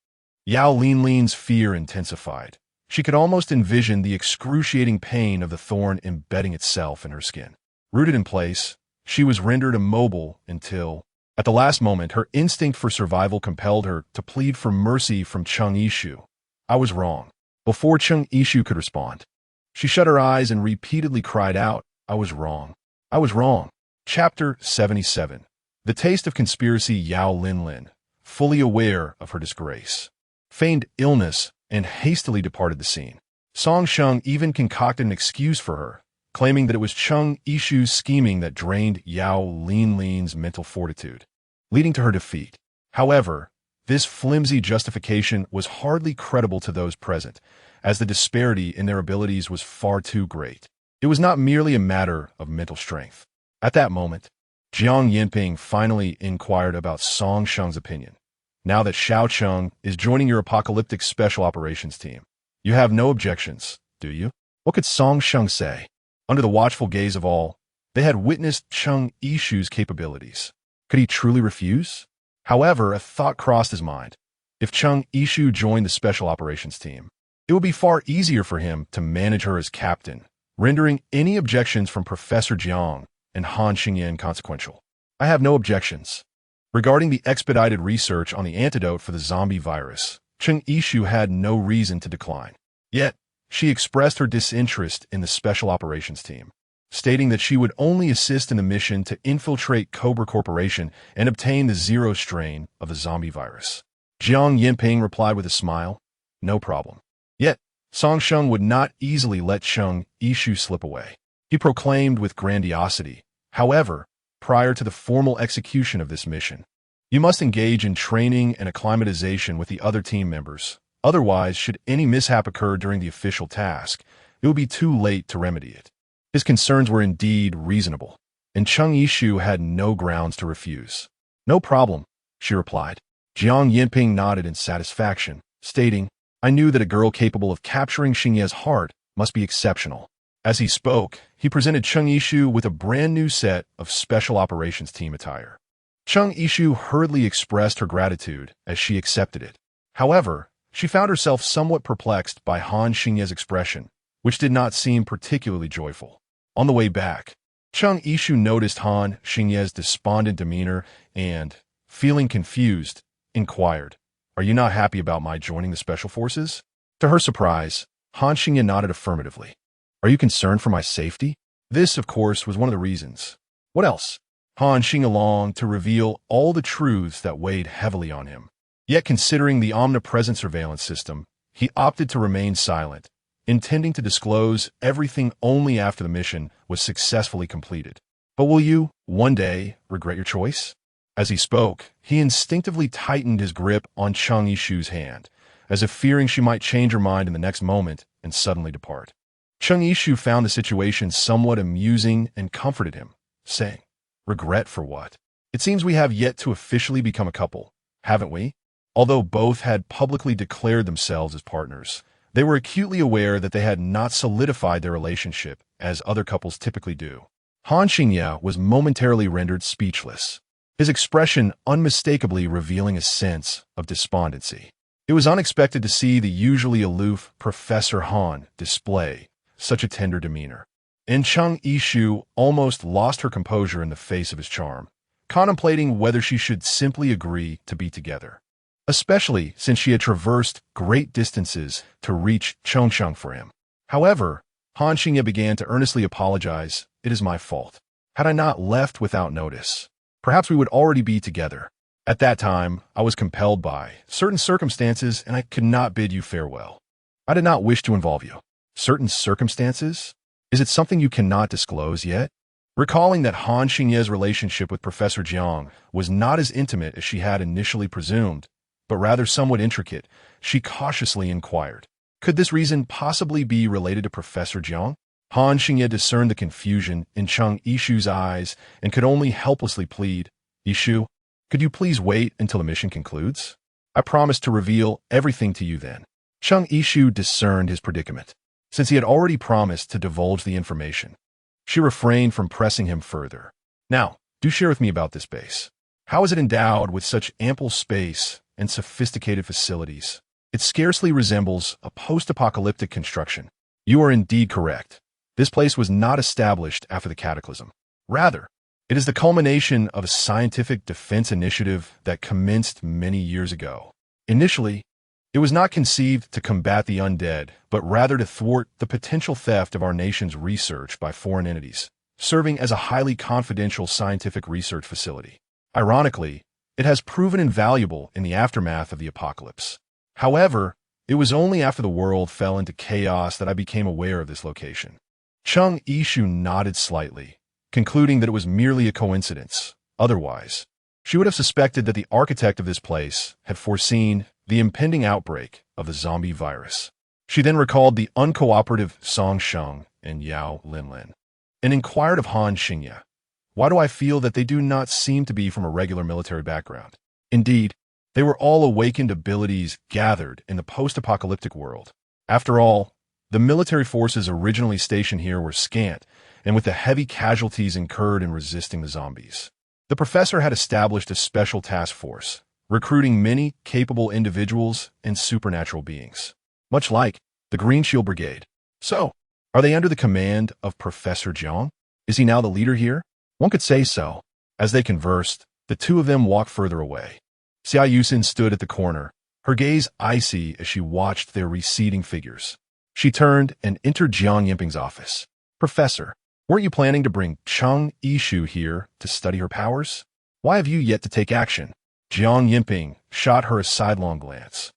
Yao Linlin's fear intensified. She could almost envision the excruciating pain of the thorn embedding itself in her skin. Rooted in place, she was rendered immobile until, at the last moment, her instinct for survival compelled her to plead for mercy from Chung Ishu. I was wrong. Before Chung Ishu could respond, she shut her eyes and repeatedly cried out, I was wrong. I was wrong. Chapter 77. The taste of conspiracy. Yao Linlin, fully aware of her disgrace, feigned illness and hastily departed the scene. Song Sheng even concocted an excuse for her, claiming that it was Chung Ishu's scheming that drained Yao Linlin's mental fortitude, leading to her defeat. However, this flimsy justification was hardly credible to those present, as the disparity in their abilities was far too great. It was not merely a matter of mental strength. At that moment, Jiang Yinping finally inquired about Song Sheng's opinion. Now that Xiao Cheng is joining your apocalyptic special operations team, you have no objections, do you? What could Song Sheng say? Under the watchful gaze of all, they had witnessed Chung Ishu's capabilities. Could he truly refuse? However, a thought crossed his mind. If Chung Ishu joined the special operations team, it would be far easier for him to manage her as captain, rendering any objections from Professor Jiang and Han Xingyan inconsequential. I have no objections. Regarding the expedited research on the antidote for the zombie virus, Chung Ishu had no reason to decline. Yet, she expressed her disinterest in the special operations team, stating that she would only assist in the mission to infiltrate Cobra Corporation and obtain the zero strain of the zombie virus. Jiang Yinping replied with a smile, no problem. Yet, Song Sheng would not easily let Chung Ishu slip away. He proclaimed with grandiosity, however, prior to the formal execution of this mission, you must engage in training and acclimatization with the other team members. Otherwise, should any mishap occur during the official task, it would be too late to remedy it. His concerns were indeed reasonable, and Chung Ishu had no grounds to refuse. No problem, she replied. Jiang Yinping nodded in satisfaction, stating, I knew that a girl capable of capturing Xingye's heart must be exceptional. As he spoke, he presented Chung Ishu with a brand new set of special operations team attire. Chung Ishu hurriedly expressed her gratitude as she accepted it. However, she found herself somewhat perplexed by Han Xingye's expression, which did not seem particularly joyful. On the way back, Chung Ishu noticed Han Xingye's despondent demeanor and, feeling confused, inquired, Are you not happy about my joining the special forces? To her surprise, Han Xingye nodded affirmatively. Are you concerned for my safety? This, of course, was one of the reasons. What else? Han Xingye longed to reveal all the truths that weighed heavily on him. Yet considering the omnipresent surveillance system, he opted to remain silent, intending to disclose everything only after the mission was successfully completed. But will you, one day, regret your choice? As he spoke, he instinctively tightened his grip on Chung Ishu's hand, as if fearing she might change her mind in the next moment and suddenly depart. Chung Ishu found the situation somewhat amusing and comforted him, saying, Regret for what? It seems we have yet to officially become a couple, haven't we? Although both had publicly declared themselves as partners, they were acutely aware that they had not solidified their relationship as other couples typically do. Han Xingye was momentarily rendered speechless, his expression unmistakably revealing a sense of despondency. It was unexpected to see the usually aloof Professor Han display such a tender demeanor. And Chung Ishu almost lost her composure in the face of his charm, contemplating whether she should simply agree to be together, especially since she had traversed great distances to reach Chongsheng for him. However, Han Xingye began to earnestly apologize. It is my fault. Had I not left without notice, perhaps we would already be together. At that time, I was compelled by certain circumstances and I could not bid you farewell. I did not wish to involve you. Certain circumstances? Is it something you cannot disclose yet? Recalling that Han Xingye's relationship with Professor Jiang was not as intimate as she had initially presumed, but rather somewhat intricate, she cautiously inquired, could this reason possibly be related to Professor Jiang? Han Xingye discerned the confusion in Chung Ishu's eyes and could only helplessly plead, Ishu, could you please wait until the mission concludes? I promise to reveal everything to you then. Chung Ishu discerned his predicament, since he had already promised to divulge the information. She refrained from pressing him further. Now, do share with me about this base. How is it endowed with such ample space and sophisticated facilities? It scarcely resembles a post-apocalyptic construction. You are indeed correct. This place was not established after the cataclysm. Rather, it is the culmination of a scientific defense initiative that commenced many years ago. Initially, it was not conceived to combat the undead, but rather to thwart the potential theft of our nation's research by foreign entities, serving as a highly confidential scientific research facility. Ironically, it has proven invaluable in the aftermath of the apocalypse. However, it was only after the world fell into chaos that I became aware of this location. Chung Ishu nodded slightly, concluding that it was merely a coincidence. Otherwise, she would have suspected that the architect of this place had foreseen the impending outbreak of the zombie virus. She then recalled the uncooperative Song Sheng and Yao Linlin, and inquired of Han Xingye, "Why do I feel that they do not seem to be from a regular military background?" Indeed, they were all awakened abilities gathered in the post-apocalyptic world. After all, the military forces originally stationed here were scant, and with the heavy casualties incurred in resisting the zombies. The professor had established a special task force, recruiting many capable individuals and supernatural beings, much like the Green Shield Brigade. So, are they under the command of Professor Jiang? Is he now the leader here? One could say so. As they conversed, the two of them walked further away. Xia Yusin stood at the corner, her gaze icy as she watched their receding figures. She turned and entered Jiang Yinping's office. "Professor, weren't you planning to bring Chung Ishu here to study her powers? Why have you yet to take action?" Jiang Yinping shot her a sidelong glance.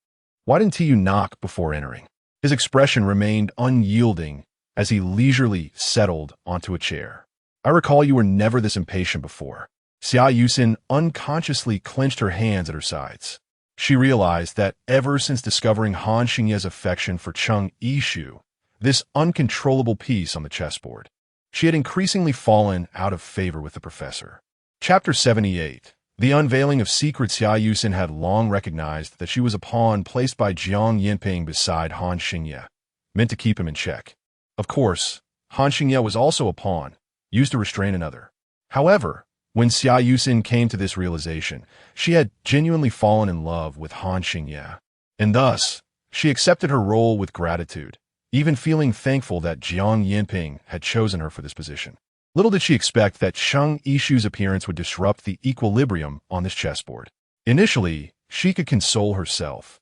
"Why didn't you knock before entering?" His expression remained unyielding as he leisurely settled onto a chair. "I recall you were never this impatient before." Xia Yusin unconsciously clenched her hands at her sides. She realized that ever since discovering Han Xingye's affection for Chung Ishu, this uncontrollable piece on the chessboard, she had increasingly fallen out of favor with the professor. Chapter 78. The unveiling of secrets. Xia Yusin had long recognized that she was a pawn placed by Jiang Yinping beside Han Xingye, meant to keep him in check. Of course, Han Xingye was also a pawn, used to restrain another. However, when Xia Yusin came to this realization, she had genuinely fallen in love with Han Xingye, and thus, she accepted her role with gratitude, even feeling thankful that Jiang Yinping had chosen her for this position. Little did she expect that Chung Ishu's appearance would disrupt the equilibrium on this chessboard. Initially, she could console herself,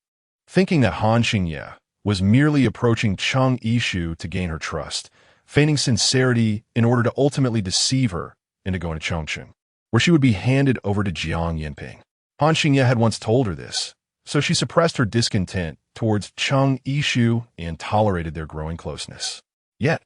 thinking that Han Xingye was merely approaching Chung Ishu to gain her trust, feigning sincerity in order to ultimately deceive her into going to Chongqing, where she would be handed over to Jiang Yinping. Han Xingye had once told her this, so she suppressed her discontent towards Chung Ishu and tolerated their growing closeness. Yet,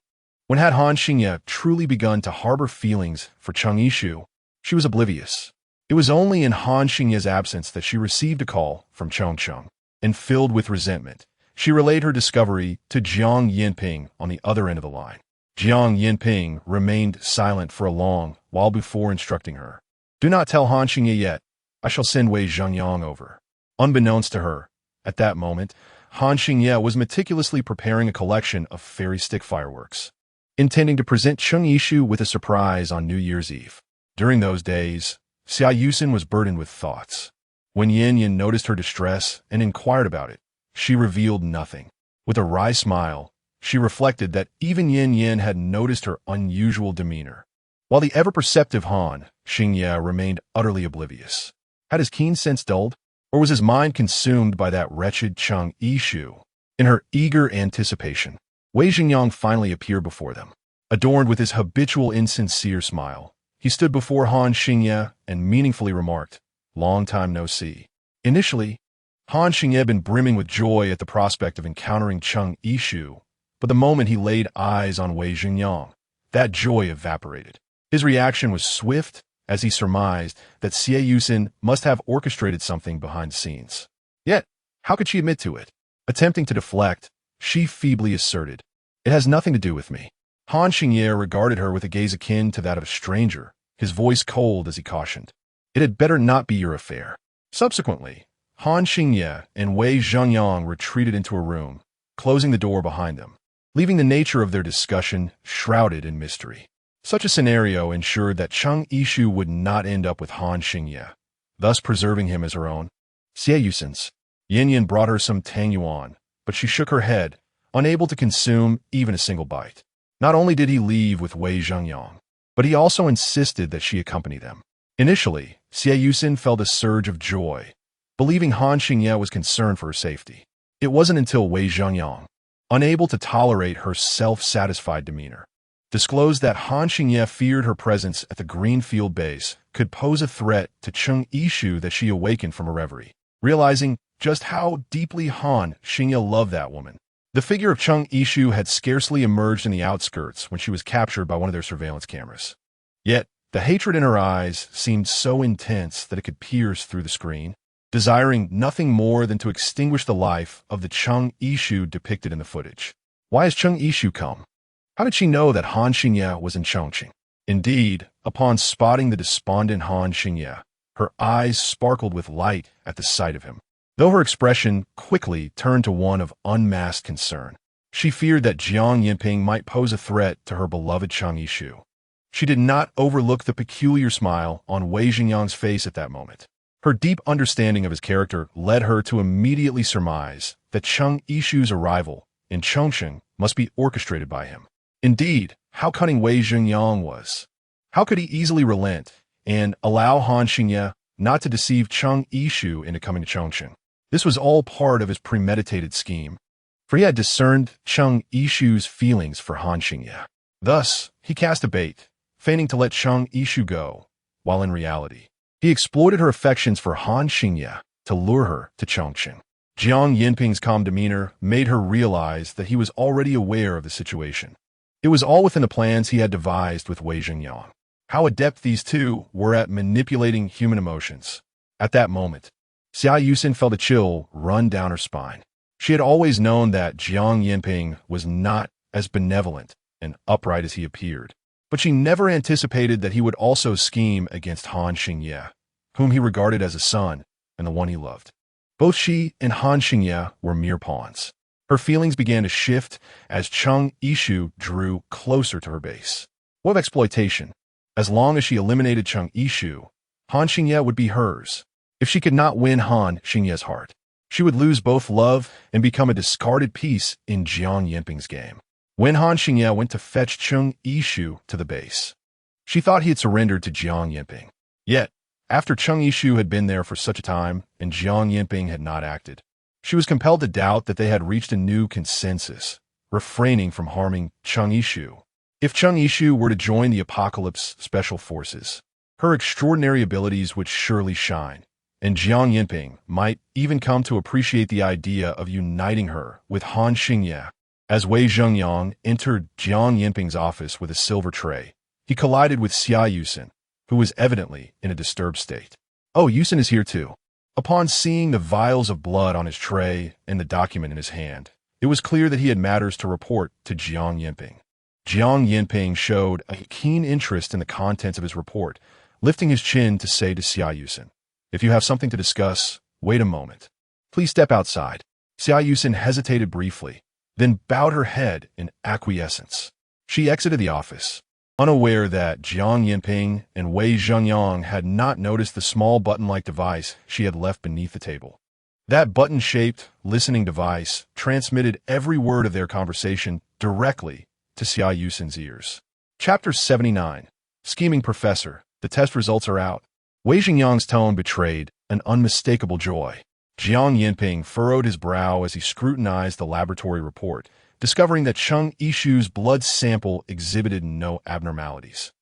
when had Han Xingye truly begun to harbor feelings for Chung Ishu, she was oblivious. It was only in Han Xingye's absence that she received a call from Chongqing, and filled with resentment, she relayed her discovery to Jiang Yinping on the other end of the line. Jiang Yinping remained silent for a long while before instructing her. "Do not tell Han Xingye yet. I shall send Wei Zhengyang over." Unbeknownst to her, at that moment, Han Xingye was meticulously preparing a collection of fairy stick fireworks, intending to present Chung Ishu with a surprise on New Year's Eve. During those days, Xia Yusin was burdened with thoughts. When Yin Yin noticed her distress and inquired about it, she revealed nothing. With a wry smile, she reflected that even Yin Yin had noticed her unusual demeanor, while the ever-perceptive Han Xingye remained utterly oblivious. Had his keen sense dulled, or was his mind consumed by that wretched Chung Ishu? In her eager anticipation, Wei Zhengyang finally appeared before them. Adorned with his habitual insincere smile, he stood before Han Xingye and meaningfully remarked, "Long time no see." Initially, Han Xingye had been brimming with joy at the prospect of encountering Chung Ishu, but the moment he laid eyes on Wei Zhengyang, that joy evaporated. His reaction was swift as he surmised that Xia Yusin must have orchestrated something behind the scenes. Yet, how could she admit to it? Attempting to deflect, she feebly asserted, "It has nothing to do with me." Han Xingye regarded her with a gaze akin to that of a stranger, his voice cold as he cautioned, "It had better not be your affair." Subsequently, Han Xingye and Wei Zhengyang retreated into a room, closing the door behind them, leaving the nature of their discussion shrouded in mystery. Such a scenario ensured that Chung Ishu would not end up with Han Xingye, thus preserving him as her own. Xia Yusin's Yin Yin brought her some tang yuan, but she shook her head, unable to consume even a single bite. Not only did he leave with Wei Zhengyang, but he also insisted that she accompany them. Initially, Xie Yusin felt a surge of joy, believing Han Xingye was concerned for her safety. It wasn't until Wei Zhengyang, unable to tolerate her self-satisfied demeanor, disclosed that Han Xingye feared her presence at the Greenfield base could pose a threat to Cheng Yishu that she awakened from her reverie. Realizing just how deeply Han Xingye loved that woman, the figure of Cheng Yishu had scarcely emerged in the outskirts when she was captured by one of their surveillance cameras. Yet, the hatred in her eyes seemed so intense that it could pierce through the screen, desiring nothing more than to extinguish the life of the Cheng Yishu depicted in the footage. Why has Cheng Yishu come? How did she know that Han Xingye was in Chongqing? Indeed, upon spotting the despondent Han Xingye, her eyes sparkled with light at the sight of him, though her expression quickly turned to one of unmasked concern. She feared that Jiang Yinping might pose a threat to her beloved Cheng Yishu. She did not overlook the peculiar smile on Wei Zhengyang's face at that moment. Her deep understanding of his character led her to immediately surmise that Cheng Yishu's arrival in Chongqing must be orchestrated by him. Indeed, how cunning Wei Zhengyang was. How could he easily relent and allow Han Xingye not to deceive Cheng Yishu into coming to Chongqing? This was all part of his premeditated scheme, for he had discerned Cheng Yishu's feelings for Han Xingye. Thus, he cast a bait, feigning to let Cheng Yishu go, while in reality, he exploited her affections for Han Xingye to lure her to Chongqing. Jiang Yinping's calm demeanor made her realize that he was already aware of the situation. It was all within the plans he had devised with Wei Zhengyang. How adept these two were at manipulating human emotions. At that moment, Xie Yusin felt a chill run down her spine. She had always known that Jiang Yinping was not as benevolent and upright as he appeared, but she never anticipated that he would also scheme against Han Xingye, whom he regarded as a son and the one he loved. Both she and Han Xingye were mere pawns. Her feelings began to shift as Cheng Yishu drew closer to her base. What of exploitation? As long as she eliminated Cheng Yishu, Han Xingye would be hers. If she could not win Han Xingye's heart, she would lose both love and become a discarded piece in Jiang Yinping's game. When Han Xingye went to fetch Cheng Yishu to the base, she thought he had surrendered to Jiang Yinping. Yet, after Cheng Yishu had been there for such a time and Jiang Yinping had not acted, she was compelled to doubt that they had reached a new consensus, refraining from harming Cheng Yishu. If Cheng Yishu were to join the Apocalypse Special Forces, her extraordinary abilities would surely shine, and Jiang Yinping might even come to appreciate the idea of uniting her with Han Xingye. As Wei Zhengyang entered Jiang Yinping's office with a silver tray, he collided with Xie Yusin, who was evidently in a disturbed state. Oh, Yusin is here too. Upon seeing the vials of blood on his tray and the document in his hand, it was clear that he had matters to report to Jiang Yinping. Jiang Yinping showed a keen interest in the contents of his report, lifting his chin to say to Xie Yusin, "If you have something to discuss, wait a moment. Please step outside." Xie Yusin hesitated briefly, then bowed her head in acquiescence. She exited the office, unaware that Jiang Yinping and Wei Zhengyang had not noticed the small button-like device she had left beneath the table. That button-shaped listening device transmitted every word of their conversation directly to Xie Yusin's ears. Chapter 79. Scheming Professor. The test results are out. Wei Zhengyang's tone betrayed an unmistakable joy. Jiang Yinping furrowed his brow as he scrutinized the laboratory report, discovering that Cheng Yishu's blood sample exhibited no abnormalities.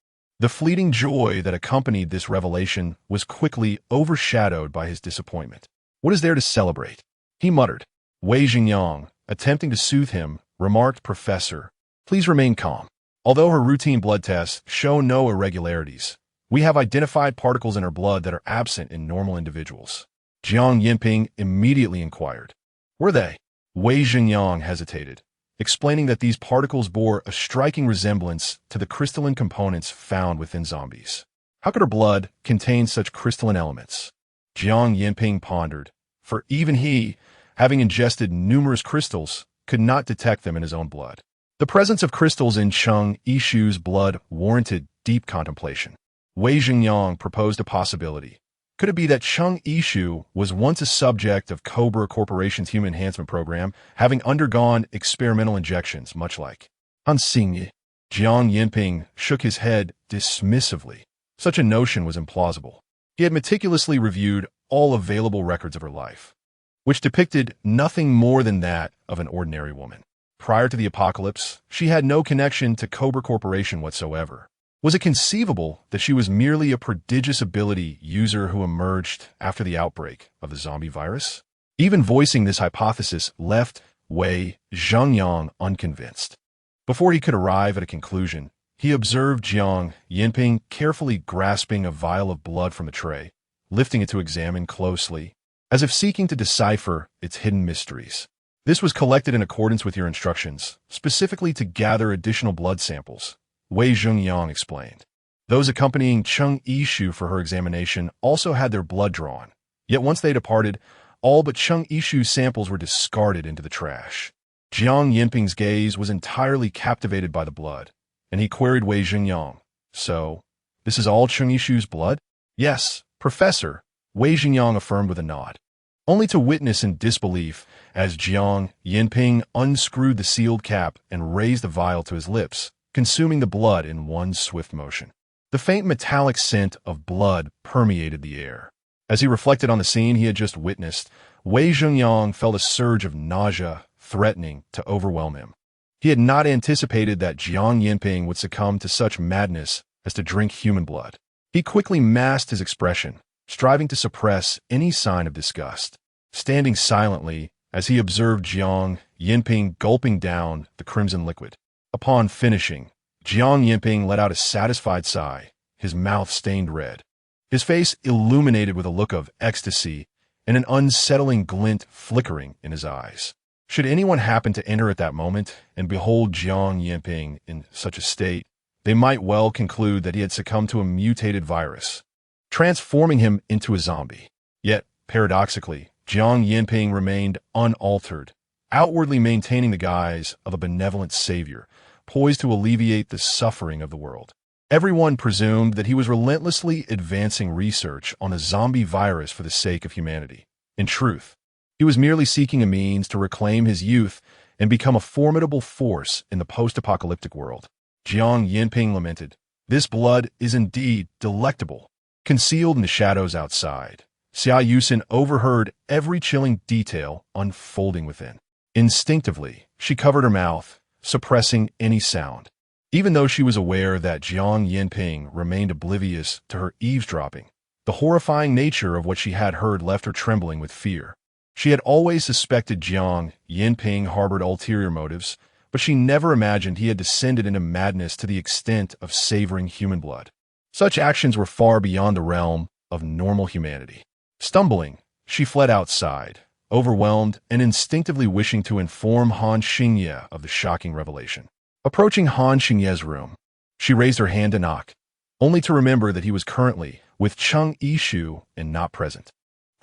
The fleeting joy that accompanied this revelation was quickly overshadowed by his disappointment. What is there to celebrate? He muttered. Wei Zhengyang, attempting to soothe him, remarked, "Professor, please remain calm. Although her routine blood tests show no irregularities, we have identified particles in her blood that are absent in normal individuals." Jiang Yinping immediately inquired, "Were they?" Wei Zhengyang hesitated, explaining that these particles bore a striking resemblance to the crystalline components found within zombies. How could her blood contain such crystalline elements? Jiang Yinping pondered, for even he, having ingested numerous crystals, could not detect them in his own blood. The presence of crystals in Cheng Yishu's blood warranted deep contemplation. Wei Zhengyang proposed a possibility. Could it be that Chung Ishu was once a subject of Cobra Corporation's human enhancement program, having undergone experimental injections, much like Han Xingye? Jiang Yinping shook his head dismissively. Such a notion was implausible. He had meticulously reviewed all available records of her life, which depicted nothing more than that of an ordinary woman. Prior to the apocalypse, she had no connection to Cobra Corporation whatsoever. Was it conceivable that she was merely a prodigious ability user who emerged after the outbreak of the zombie virus? Even voicing this hypothesis left Wei Zhengyang unconvinced. Before he could arrive at a conclusion, he observed Jiang Yinping carefully grasping a vial of blood from the tray, lifting it to examine closely, as if seeking to decipher its hidden mysteries. This was collected in accordance with your instructions, specifically to gather additional blood samples, Wei Zhengyang explained. Those accompanying Chung Ishu for her examination also had their blood drawn, yet once they departed, all but Chung Ishu's samples were discarded into the trash. Jiang Yinping's gaze was entirely captivated by the blood, and he queried Wei Zhengyang, "So, this is all Chung Ishu's blood?" "Yes, Professor," Wei Zhengyang affirmed with a nod, only to witness in disbelief as Jiang Yinping unscrewed the sealed cap and raised the vial to his lips, consuming the blood in one swift motion. The faint metallic scent of blood permeated the air. As he reflected on the scene he had just witnessed, Wei Zhengyang felt a surge of nausea threatening to overwhelm him. He had not anticipated that Jiang Yinping would succumb to such madness as to drink human blood. He quickly masked his expression, striving to suppress any sign of disgust, standing silently as he observed Jiang Yinping gulping down the crimson liquid. Upon finishing, Jiang Yinping let out a satisfied sigh, his mouth stained red, his face illuminated with a look of ecstasy and an unsettling glint flickering in his eyes. Should anyone happen to enter at that moment and behold Jiang Yinping in such a state, they might well conclude that he had succumbed to a mutated virus, transforming him into a zombie. Yet, paradoxically, Jiang Yinping remained unaltered, outwardly maintaining the guise of a benevolent savior, poised to alleviate the suffering of the world. Everyone presumed that he was relentlessly advancing research on a zombie virus for the sake of humanity. In truth, he was merely seeking a means to reclaim his youth and become a formidable force in the post-apocalyptic world. Jiang Yinping lamented, "This blood is indeed delectable." Concealed in the shadows outside, Xia Yusin overheard every chilling detail unfolding within. Instinctively, she covered her mouth, suppressing any sound. Even though she was aware that Jiang Yinping remained oblivious to her eavesdropping, the horrifying nature of what she had heard left her trembling with fear. She had always suspected Jiang Yinping harbored ulterior motives, but she never imagined he had descended into madness to the extent of savoring human blood. Such actions were far beyond the realm of normal humanity. Stumbling, she fled outside, overwhelmed and instinctively wishing to inform Han Xingye of the shocking revelation. Approaching Han Xingye's room, she raised her hand to knock, only to remember that he was currently with Chung Ishu and not present.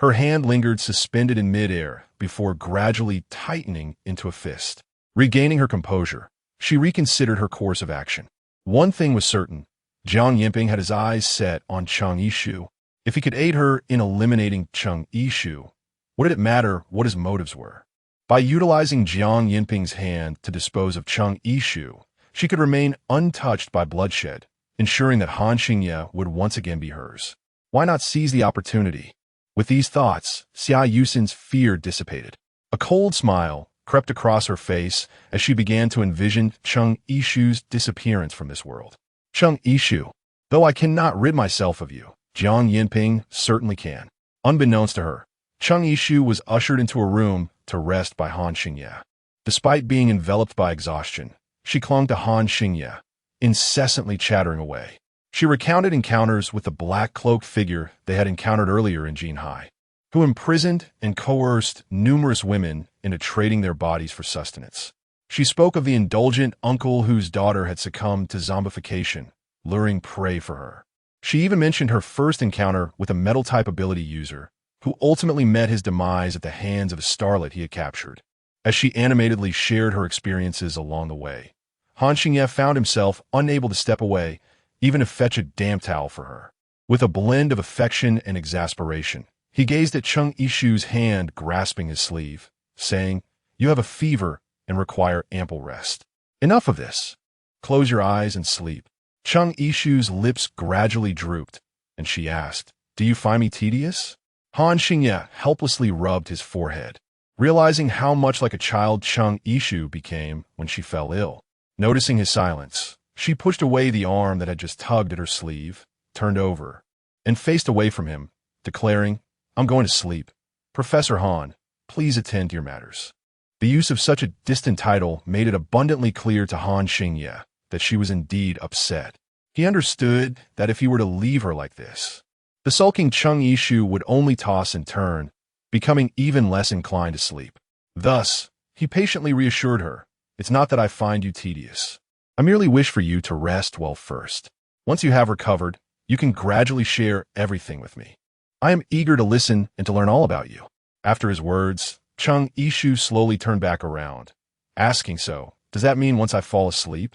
Her hand lingered suspended in midair before gradually tightening into a fist. Regaining her composure, she reconsidered her course of action. One thing was certain, Jiang Yinping had his eyes set on Chung Ishu. If he could aid her in eliminating Chung Ishu, what did it matter what his motives were? By utilizing Jiang Yinping's hand to dispose of Chung Ishu, she could remain untouched by bloodshed, ensuring that Han Xingye would once again be hers. Why not seize the opportunity? With these thoughts, Xia Yusin's fear dissipated. A cold smile crept across her face as she began to envision Chung Ishu's disappearance from this world. Chung Ishu, though I cannot rid myself of you, Jiang Yinping certainly can. Unbeknownst to her, Chung Ishu was ushered into a room to rest by Han Xingye. Despite being enveloped by exhaustion, she clung to Han Xingye, incessantly chattering away. She recounted encounters with the black-cloaked figure they had encountered earlier in Jinhai, who imprisoned and coerced numerous women into trading their bodies for sustenance. She spoke of the indulgent uncle whose daughter had succumbed to zombification, luring prey for her. She even mentioned her first encounter with a metal-type ability user, who ultimately met his demise at the hands of a starlet he had captured. As she animatedly shared her experiences along the way, Han Xingye found himself unable to step away, even to fetch a damp towel for her. With a blend of affection and exasperation, he gazed at Chung Ishu's hand grasping his sleeve, saying, "You have a fever and require ample rest. Enough of this. Close your eyes and sleep." Chung Ishu's lips gradually drooped, and she asked, "Do you find me tedious?" Han Xingye helplessly rubbed his forehead, realizing how much like a child Chung Ishu became when she fell ill. Noticing his silence, she pushed away the arm that had just tugged at her sleeve, turned over, and faced away from him, declaring, "I'm going to sleep. Professor Han, please attend to your matters." The use of such a distant title made it abundantly clear to Han Xingye that she was indeed upset. He understood that if he were to leave her like this, the sulking Chung Ishu would only toss and turn, becoming even less inclined to sleep. Thus, he patiently reassured her, "It's not that I find you tedious. I merely wish for you to rest well first. Once you have recovered, you can gradually share everything with me. I am eager to listen and to learn all about you." After his words, Chung Ishu slowly turned back around, asking, "So, does that mean once I fall asleep,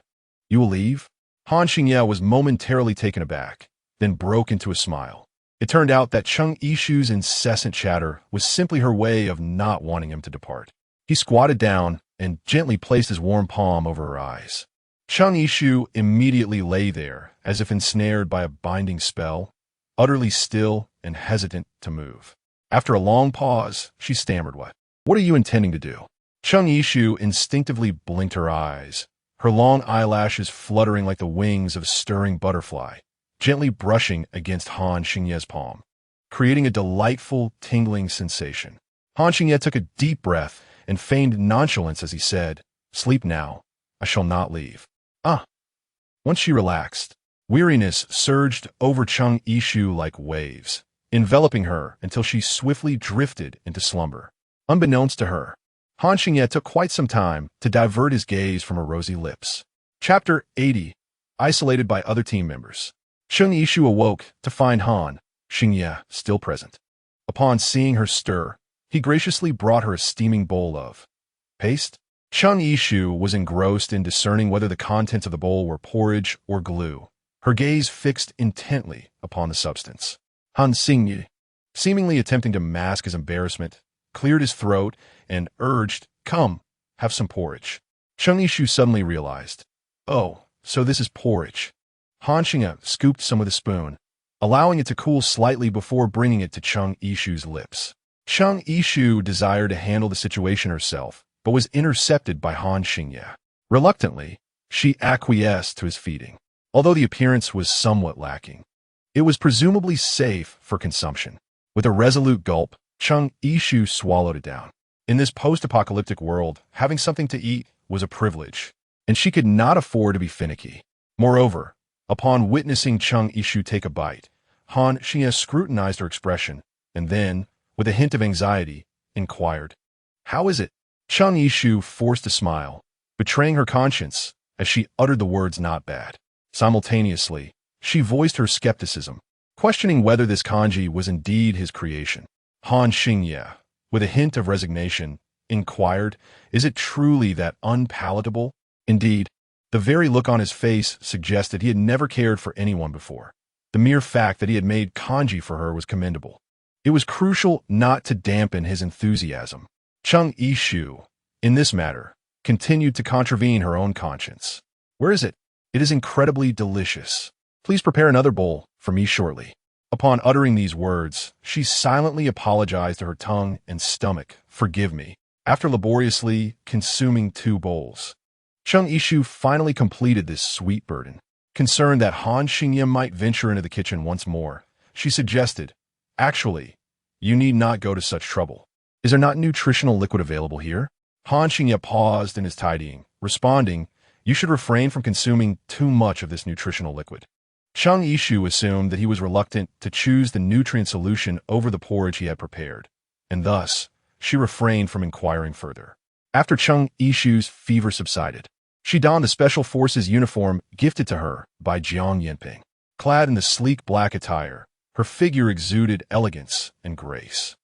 you will leave?" Han Xingye was momentarily taken aback, then broke into a smile. It turned out that Chung Ishu's incessant chatter was simply her way of not wanting him to depart. He squatted down and gently placed his warm palm over her eyes. Chung Ishu immediately lay there, as if ensnared by a binding spell, utterly still and hesitant to move. After a long pause, she stammered, What are you intending to do?" Chung Ishu instinctively blinked her eyes, her long eyelashes fluttering like the wings of a stirring butterfly, gently brushing against Han Xingye's palm, creating a delightful, tingling sensation. Han Xingye took a deep breath and feigned nonchalance as he said, "Sleep now. I shall not leave." Once she relaxed, weariness surged over Chung Ishu like waves, enveloping her until she swiftly drifted into slumber. Unbeknownst to her, Han Xingye took quite some time to divert his gaze from her rosy lips. Chapter 80. Isolated by other team members. Chung Ishu awoke to find Han Xingye still present. Upon seeing her stir, he graciously brought her a steaming bowl of paste. Chung Ishu was engrossed in discerning whether the contents of the bowl were porridge or glue, her gaze fixed intently upon the substance. Han Xingye, seemingly attempting to mask his embarrassment, cleared his throat and urged, "Come, have some porridge." Chung Ishu suddenly realized, "Oh, so this is porridge." Han Xingye scooped some with a spoon, allowing it to cool slightly before bringing it to Chung Ishu's lips. Chung Ishu desired to handle the situation herself, but was intercepted by Han Xingye. Reluctantly, she acquiesced to his feeding. Although the appearance was somewhat lacking, it was presumably safe for consumption. With a resolute gulp, Chung Ishu swallowed it down. In this post-apocalyptic world, having something to eat was a privilege, and she could not afford to be finicky. Moreover, upon witnessing Chung Ishu take a bite, Han Xingye scrutinized her expression, and then, with a hint of anxiety, inquired, "How is it?" Chung Ishu forced a smile, betraying her conscience as she uttered the words "not bad." Simultaneously, she voiced her skepticism, questioning whether this kanji was indeed his creation. Han Xingye, with a hint of resignation, inquired, "Is it truly that unpalatable?" Indeed, the very look on his face suggested he had never cared for anyone before. The mere fact that he had made kanji for her was commendable. It was crucial not to dampen his enthusiasm. Chung Ishu, in this matter, continued to contravene her own conscience. "Where is it? It is incredibly delicious. Please prepare another bowl for me shortly." Upon uttering these words, she silently apologized to her tongue and stomach, "Forgive me." After laboriously consuming 2 bowls, Chung Ishu finally completed this sweet burden. Concerned that Han Xingye might venture into the kitchen once more, she suggested, "Actually, you need not go to such trouble. Is there not nutritional liquid available here?" Han Xingye paused in his tidying, responding, "You should refrain from consuming too much of this nutritional liquid." Chung Ishu assumed that he was reluctant to choose the nutrient solution over the porridge he had prepared, and thus, she refrained from inquiring further. After Chung Ishu's fever subsided, she donned the Special Forces uniform gifted to her by Jiang Yanping. Clad in the sleek black attire, her figure exuded elegance and grace.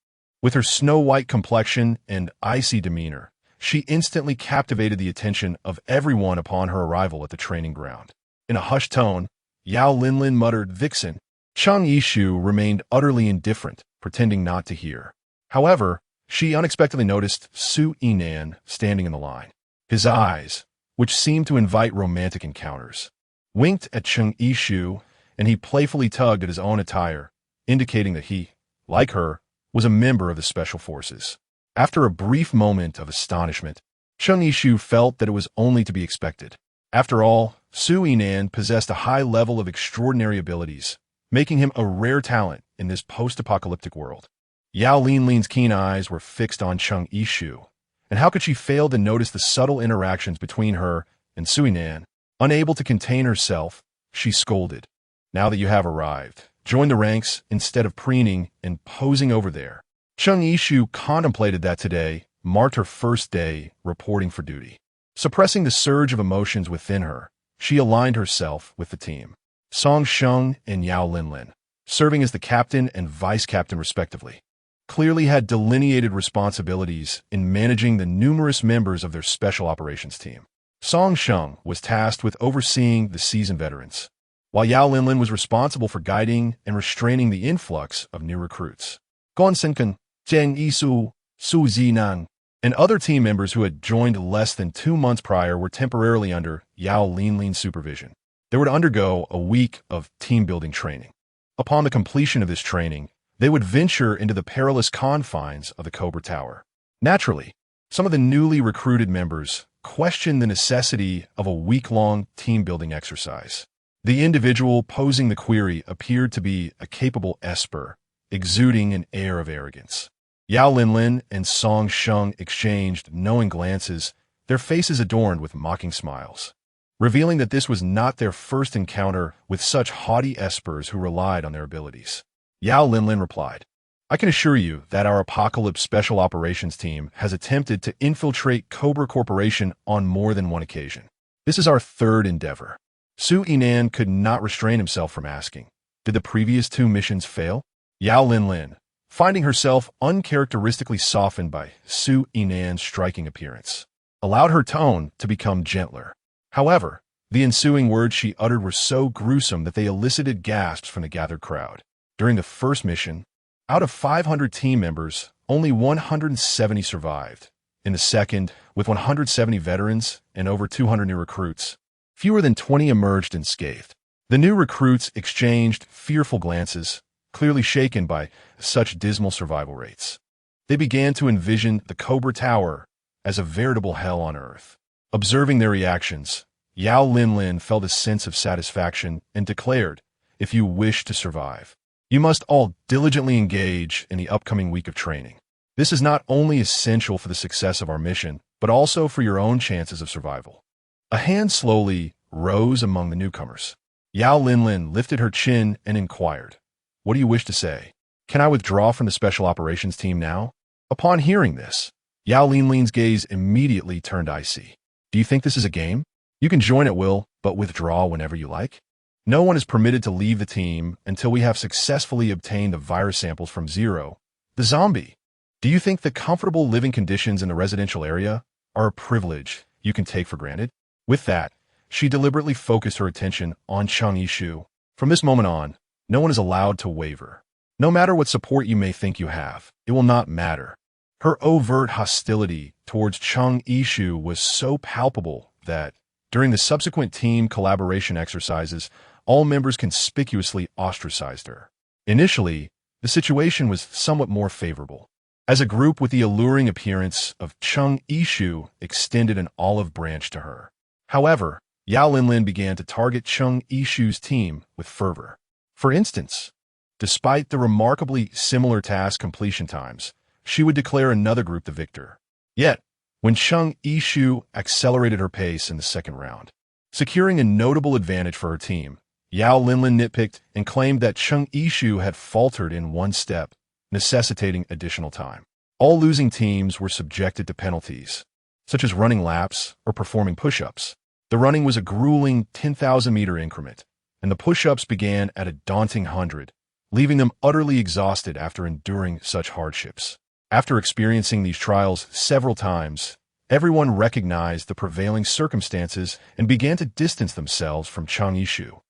With her snow-white complexion and icy demeanor, she instantly captivated the attention of everyone upon her arrival at the training ground. In a hushed tone, Yao Linlin muttered, "Vixen, Chang Yishu remained utterly indifferent, pretending not to hear. However, she unexpectedly noticed Su Yinan standing in the line. His eyes, which seemed to invite romantic encounters, winked at Chang Yishu, and he playfully tugged at his own attire, indicating that he, like her, was a member of the Special Forces. After a brief moment of astonishment, Chang Yishu felt that it was only to be expected. After all, Su Yinan possessed a high level of extraordinary abilities, making him a rare talent in this post-apocalyptic world. Yao Linlin's keen eyes were fixed on Chang Yishu, and how could she fail to notice the subtle interactions between her and Su Yinan? Unable to contain herself, she scolded. Now that you have arrived, join the ranks instead of preening and posing over there. Chang Yishu contemplated that today marked her first day reporting for duty. Suppressing the surge of emotions within her, she aligned herself with the team. Song Sheng and Yao Linlin, serving as the captain and vice-captain respectively, clearly had delineated responsibilities in managing the numerous members of their special operations team. Song Sheng was tasked with overseeing the seasoned veterans, while Yao Linlin was responsible for guiding and restraining the influx of new recruits. Gong Senkan, Zheng Yisu, Su Zinan, and other team members who had joined less than 2 months prior were temporarily under Yao Linlin's supervision. They were to undergo a week of team-building training. Upon the completion of this training, they would venture into the perilous confines of the Cobra Tower. Naturally, some of the newly recruited members questioned the necessity of a week-long team-building exercise. The individual posing the query appeared to be a capable esper, exuding an air of arrogance. Yao Linlin and Song Sheng exchanged knowing glances, their faces adorned with mocking smiles, revealing that this was not their first encounter with such haughty espers who relied on their abilities. Yao Linlin replied, I can assure you that our Apocalypse Special Operations team has attempted to infiltrate Cobra Corporation on more than one occasion. This is our third endeavor. Su Yinan could not restrain himself from asking, did the previous 2 missions fail? Yao Linlin, finding herself uncharacteristically softened by Su Yinan's striking appearance, allowed her tone to become gentler. However, the ensuing words she uttered were so gruesome that they elicited gasps from the gathered crowd. During the first mission, out of 500 team members, only 170 survived. In the second, with 170 veterans and over 200 new recruits, fewer than 20 emerged unscathed. The new recruits exchanged fearful glances, clearly shaken by such dismal survival rates. They began to envision the Cobra Tower as a veritable hell on earth. Observing their reactions, Yao Linlin felt a sense of satisfaction and declared, if you wish to survive, you must all diligently engage in the upcoming week of training. This is not only essential for the success of our mission, but also for your own chances of survival. A hand slowly rose among the newcomers. Yao Linlin lifted her chin and inquired, what do you wish to say? Can I withdraw from the Special Operations team now? Upon hearing this, Yao Linlin's gaze immediately turned icy. Do you think this is a game? You can join at will, but withdraw whenever you like. No one is permitted to leave the team until we have successfully obtained the virus samples from Zero, the zombie. Do you think the comfortable living conditions in the residential area are a privilege you can take for granted? With that, she deliberately focused her attention on Chang Yishu. From this moment on, no one is allowed to waver. No matter what support you may think you have, it will not matter. Her overt hostility towards Chang Yishu was so palpable that, during the subsequent team collaboration exercises, all members conspicuously ostracized her. Initially, the situation was somewhat more favorable, as a group with the alluring appearance of Chang Yishu extended an olive branch to her. However, Yao Linlin began to target Chang Yishu's team with fervor. For instance, despite the remarkably similar task completion times, she would declare another group the victor. Yet, when Chang Yishu accelerated her pace in the second round, securing a notable advantage for her team, Yao Linlin nitpicked and claimed that Chang Yishu had faltered in one step, necessitating additional time. All losing teams were subjected to penalties, such as running laps or performing push-ups. The running was a grueling 10,000-meter increment, and the push-ups began at a daunting 100, leaving them utterly exhausted after enduring such hardships. After experiencing these trials several times, everyone recognized the prevailing circumstances and began to distance themselves from Chang Yishu.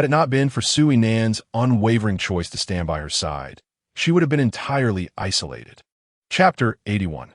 Had it not been for Sui Nan's unwavering choice to stand by her side, she would have been entirely isolated. Chapter 81.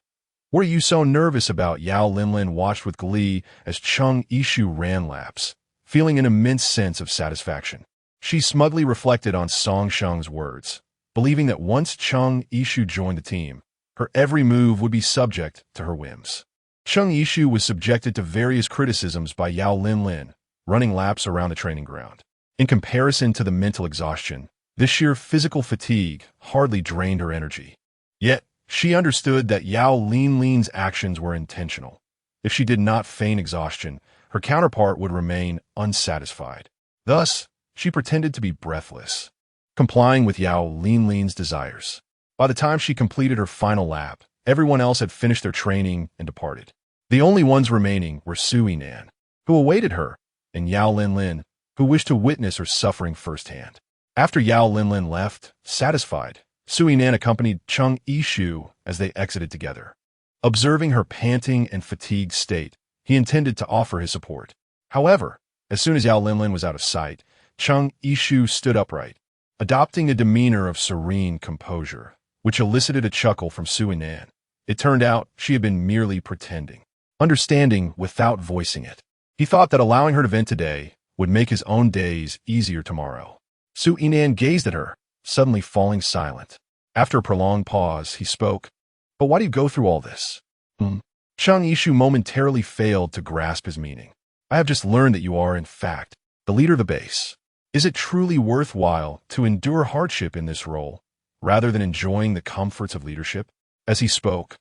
Were you so nervous about? Yao Linlin watched with glee as Chung Yishu ran laps, feeling an immense sense of satisfaction. She smugly reflected on Song Sheng's words, believing that once Chung Yishu joined the team, her every move would be subject to her whims. Chung Yishu was subjected to various criticisms by Yao Linlin, running laps around the training ground. In comparison to the mental exhaustion, this sheer physical fatigue hardly drained her energy. Yet, she understood that Yao Linlin's actions were intentional. If she did not feign exhaustion, her counterpart would remain unsatisfied. Thus, she pretended to be breathless, complying with Yao Linlin's desires. By the time she completed her final lap, everyone else had finished their training and departed. The only ones remaining were Sui Nan, who awaited her, and Yao Linlin, who wished to witness her suffering firsthand. After Yao Linlin left, satisfied, Sui Nan accompanied Chung Yishu as they exited together. Observing her panting and fatigued state, he intended to offer his support. However, as soon as Yao Linlin was out of sight, Chung Yishu stood upright, adopting a demeanor of serene composure, which elicited a chuckle from Sui Nan. It turned out she had been merely pretending, understanding without voicing it. He thought that allowing her to vent today would make his own days easier tomorrow. Sui Nan gazed at her, suddenly falling silent. After a prolonged pause, he spoke, "But why do you go through all this?" Chung Yishu momentarily failed to grasp his meaning. "I have just learned that you are, in fact, the leader of the base. Is it truly worthwhile to endure hardship in this role, rather than enjoying the comforts of leadership?" As he spoke,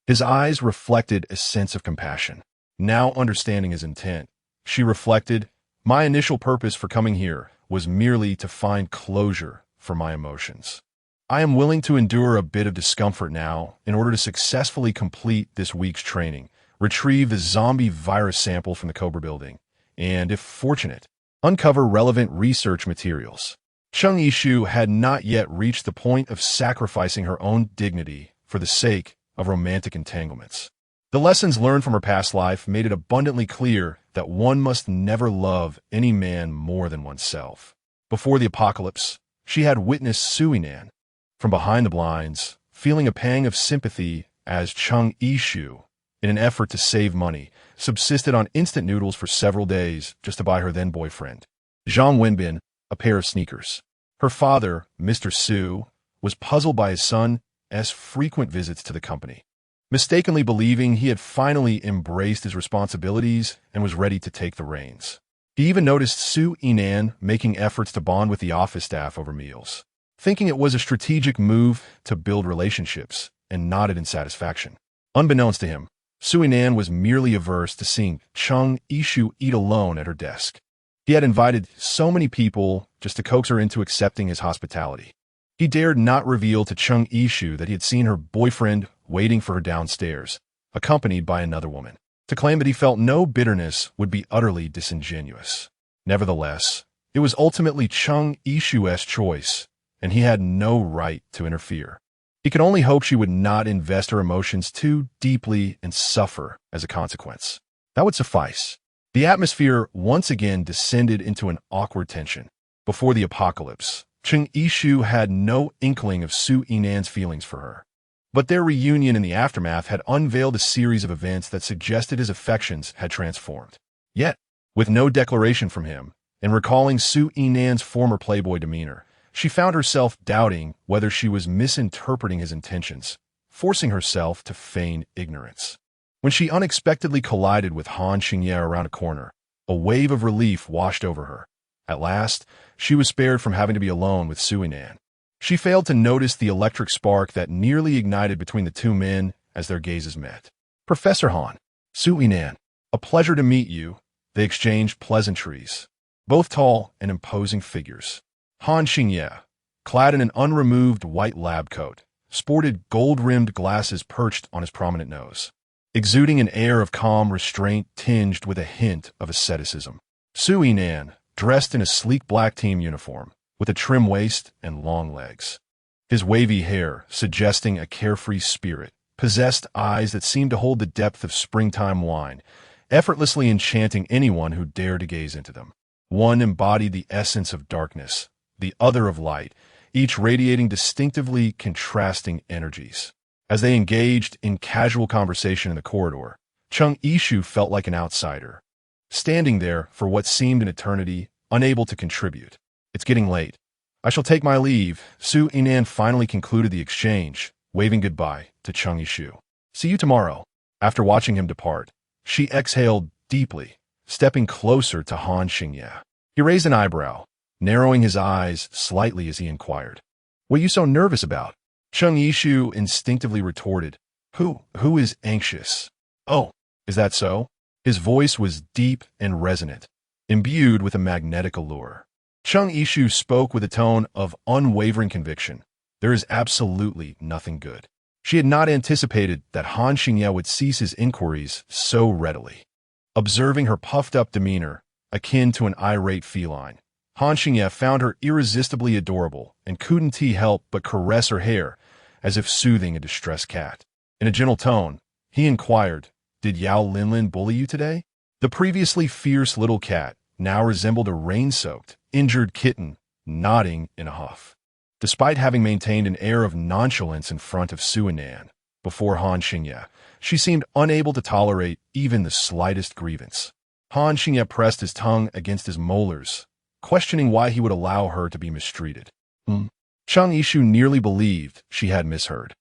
his eyes reflected a sense of compassion. Now understanding his intent, she reflected, "My initial purpose for coming here was merely to find closure for my emotions. I am willing to endure a bit of discomfort now in order to successfully complete this week's training, retrieve the zombie virus sample from the Cobra building, and, if fortunate, uncover relevant research materials." Chung Yishu had not yet reached the point of sacrificing her own dignity for the sake of romantic entanglements. The lessons learned from her past life made it abundantly clear that one must never love any man more than oneself. Before the apocalypse, she had witnessed Sui Nan, from behind the blinds, feeling a pang of sympathy as Chung Yishu, in an effort to save money, subsisted on instant noodles for several days just to buy her then-boyfriend, Zhang Wenbin, a pair of sneakers. Her father, Mr. Su, was puzzled by his son's frequent visits to the company, mistakenly believing he had finally embraced his responsibilities and was ready to take the reins. He even noticed Sui Nan making efforts to bond with the office staff over meals, thinking it was a strategic move to build relationships, and nodded in satisfaction. Unbeknownst to him, Sui Nan was merely averse to seeing Chung Yishu eat alone at her desk. He had invited so many people just to coax her into accepting his hospitality. He dared not reveal to Chung Yishu that he had seen her boyfriend waiting for her downstairs, accompanied by another woman. To claim that he felt no bitterness would be utterly disingenuous. Nevertheless, it was ultimately Chung Yishu's choice, and he had no right to interfere. He could only hope she would not invest her emotions too deeply and suffer as a consequence. That would suffice. The atmosphere once again descended into an awkward tension. Before the apocalypse, Chung Yishu had no inkling of Sui Nan's feelings for her. But their reunion in the aftermath had unveiled a series of events that suggested his affections had transformed. Yet, with no declaration from him, and recalling Sui Nan's former playboy demeanor, she found herself doubting whether she was misinterpreting his intentions, forcing herself to feign ignorance. When she unexpectedly collided with Han Xingye around a corner, a wave of relief washed over her. At last, she was spared from having to be alone with Sui Nan. She failed to notice the electric spark that nearly ignited between the two men as their gazes met. "Professor Han, Sui Nan, a pleasure to meet you." They exchanged pleasantries, both tall and imposing figures. Han Xingye, clad in an unremoved white lab coat, sported gold-rimmed glasses perched on his prominent nose, exuding an air of calm restraint tinged with a hint of asceticism. Sui Nan, dressed in a sleek black team uniform, with a trim waist and long legs. His wavy hair, suggesting a carefree spirit, possessed eyes that seemed to hold the depth of springtime wine, effortlessly enchanting anyone who dared to gaze into them. One embodied the essence of darkness, the other of light, each radiating distinctively contrasting energies. As they engaged in casual conversation in the corridor, Chung Yishu felt like an outsider, standing there for what seemed an eternity, unable to contribute. It's getting late. I shall take my leave. Su Yinan finally concluded the exchange, waving goodbye to Chung Yishu. See you tomorrow. After watching him depart, she exhaled deeply, stepping closer to Han Xingye. He raised an eyebrow, narrowing his eyes slightly as he inquired, "What are you so nervous about?" Chung Yishu instinctively retorted, Who is anxious?" "Oh, is that so?" His voice was deep and resonant, imbued with a magnetic allure. Chung Yishu spoke with a tone of unwavering conviction. There is absolutely nothing good. She had not anticipated that Han Xingye would cease his inquiries so readily. Observing her puffed-up demeanor, akin to an irate feline, Han Xingye found her irresistibly adorable and couldn't he help but caress her hair as if soothing a distressed cat. In a gentle tone, he inquired, "Did Yao Linlin bully you today?" The previously fierce little cat now resembled a rain-soaked, injured kitten, nodding in a huff. Despite having maintained an air of nonchalance in front of Su Yinan before Han Xingye, she seemed unable to tolerate even the slightest grievance. Han Xingye pressed his tongue against his molars, questioning why he would allow her to be mistreated. Chung Yishu nearly believed she had misheard.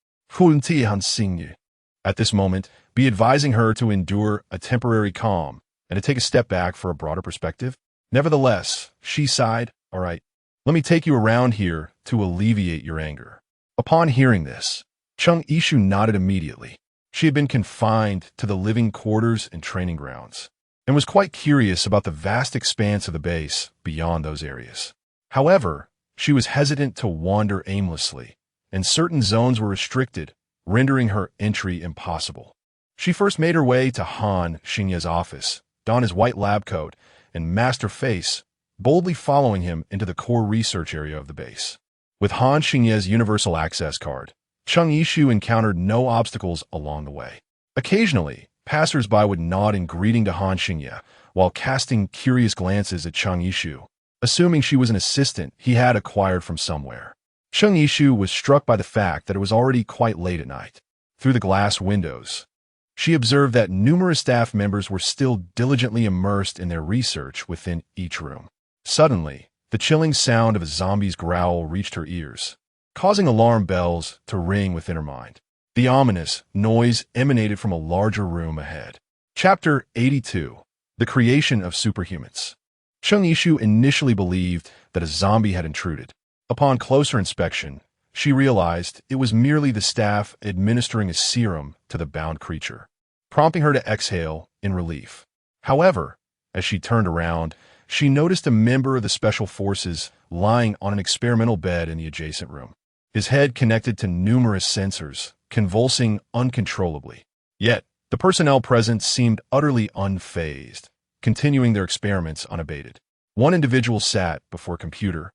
At this moment, be advising her to endure a temporary calm and to take a step back for a broader perspective. Nevertheless, she sighed, "All right, let me take you around here to alleviate your anger." Upon hearing this, Chung Yishu nodded immediately. She had been confined to the living quarters and training grounds, and was quite curious about the vast expanse of the base beyond those areas. However, she was hesitant to wander aimlessly, and certain zones were restricted, rendering her entry impossible. She first made her way to Han Xingye's office, donned his white lab coat, and masked her face, boldly following him into the core research area of the base. With Han Xingye's universal access card, Chung Yishu encountered no obstacles along the way. Occasionally, passers-by would nod in greeting to Han Xingye, while casting curious glances at Chung Yishu, assuming she was an assistant he had acquired from somewhere. Chung Yishu was struck by the fact that it was already quite late at night. Through the glass windows, she observed that numerous staff members were still diligently immersed in their research within each room. Suddenly, the chilling sound of a zombie's growl reached her ears, causing alarm bells to ring within her mind. The ominous noise emanated from a larger room ahead. Chapter 82. The Creation of Superhumans. Chung Yishu initially believed that a zombie had intruded. Upon closer inspection, she realized it was merely the staff administering a serum to the bound creature, prompting her to exhale in relief. However, as she turned around, she noticed a member of the Special Forces lying on an experimental bed in the adjacent room, his head connected to numerous sensors, convulsing uncontrollably. Yet, the personnel present seemed utterly unfazed, continuing their experiments unabated. One individual sat before a computer,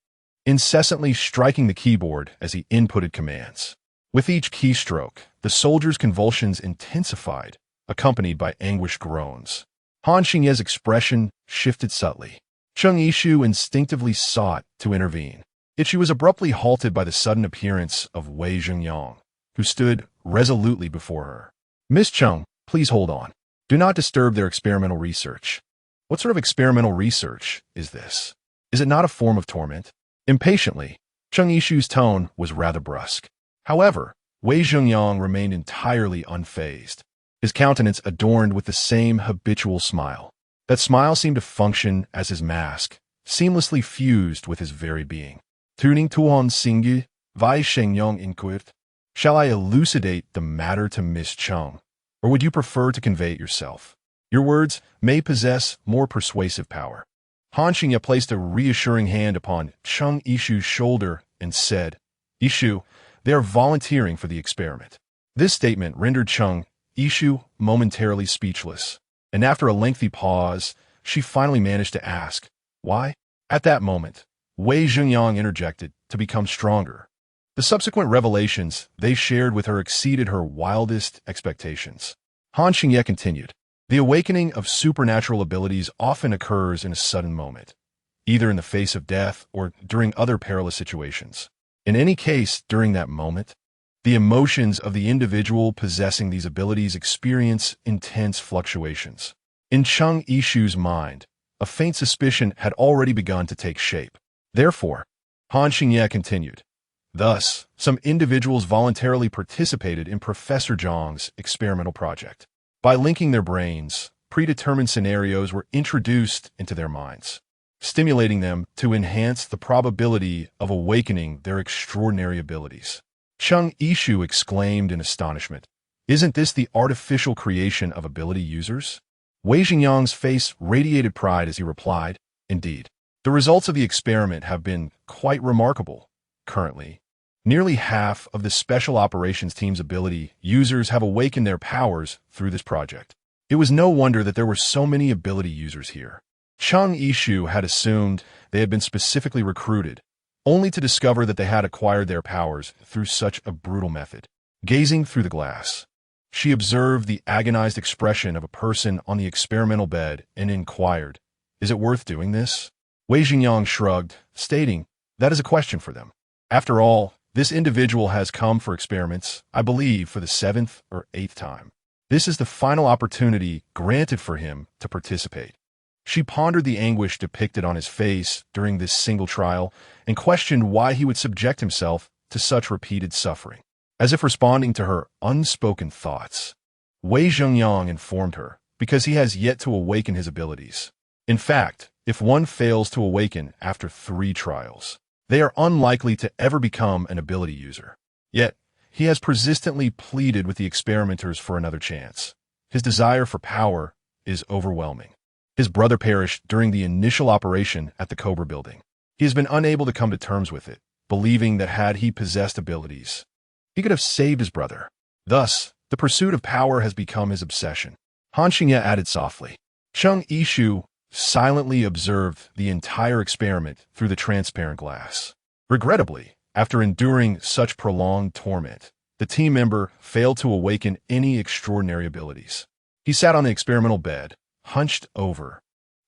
incessantly striking the keyboard as he inputted commands. With each keystroke, the soldier's convulsions intensified, accompanied by anguished groans. Han Xingye's expression shifted subtly. Chung Yishu instinctively sought to intervene. Yet she was abruptly halted by the sudden appearance of Wei Zhengyang, who stood resolutely before her. "Miss Chung, please hold on. Do not disturb their experimental research." "What sort of experimental research is this? Is it not a form of torment?" Impatiently, Chung Yishu's tone was rather brusque. However, Wei Zhengyang remained entirely unfazed, his countenance adorned with the same habitual smile. That smile seemed to function as his mask, seamlessly fused with his very being. "Tuning Tuan Xingye, Wei Zhengyang inquired, shall I elucidate the matter to Miss Chung, or would you prefer to convey it yourself? Your words may possess more persuasive power." Han Xingye placed a reassuring hand upon Chung Yishu's shoulder and said, "Yishu, they are volunteering for the experiment." This statement rendered Chung Yishu momentarily speechless, and after a lengthy pause, she finally managed to ask, "Why?" At that moment, Wei Zhengyang interjected to become stronger. The subsequent revelations they shared with her exceeded her wildest expectations. Han Xingye continued, "The awakening of supernatural abilities often occurs in a sudden moment, either in the face of death or during other perilous situations. In any case, during that moment, the emotions of the individual possessing these abilities experience intense fluctuations. In Chung Yishu's mind, a faint suspicion had already begun to take shape. Therefore, Han Xingye continued. Thus, some individuals voluntarily participated in Professor Zhang's experimental project. By linking their brains, predetermined scenarios were introduced into their minds, stimulating them to enhance the probability of awakening their extraordinary abilities. Chung Yishu exclaimed in astonishment, "Isn't this the artificial creation of ability users?" Wei Xingyang's face radiated pride as he replied, "Indeed. The results of the experiment have been quite remarkable. Currently, nearly half of the Special Operations Team's ability users have awakened their powers through this project." It was no wonder that there were so many ability users here. Chung Yishu had assumed they had been specifically recruited, only to discover that they had acquired their powers through such a brutal method. Gazing through the glass, she observed the agonized expression of a person on the experimental bed and inquired, "Is it worth doing this?" Wei Xingyang shrugged, stating, "That is a question for them. After all, this individual has come for experiments, I believe, for the 7th or 8th time. This is the final opportunity granted for him to participate." She pondered the anguish depicted on his face during this single trial and questioned why he would subject himself to such repeated suffering. As if responding to her unspoken thoughts, Wei Zhengyang informed her, because he has yet to awaken his abilities. In fact, if one fails to awaken after 3 trials, they are unlikely to ever become an ability user. Yet, he has persistently pleaded with the experimenters for another chance. His desire for power is overwhelming. His brother perished during the initial operation at the Cobra building. He has been unable to come to terms with it, believing that had he possessed abilities, he could have saved his brother. Thus, the pursuit of power has become his obsession. Han Xingye added softly. Chung Yishu silently observed the entire experiment through the transparent glass. Regrettably, after enduring such prolonged torment, the team member failed to awaken any extraordinary abilities. He sat on the experimental bed, hunched over,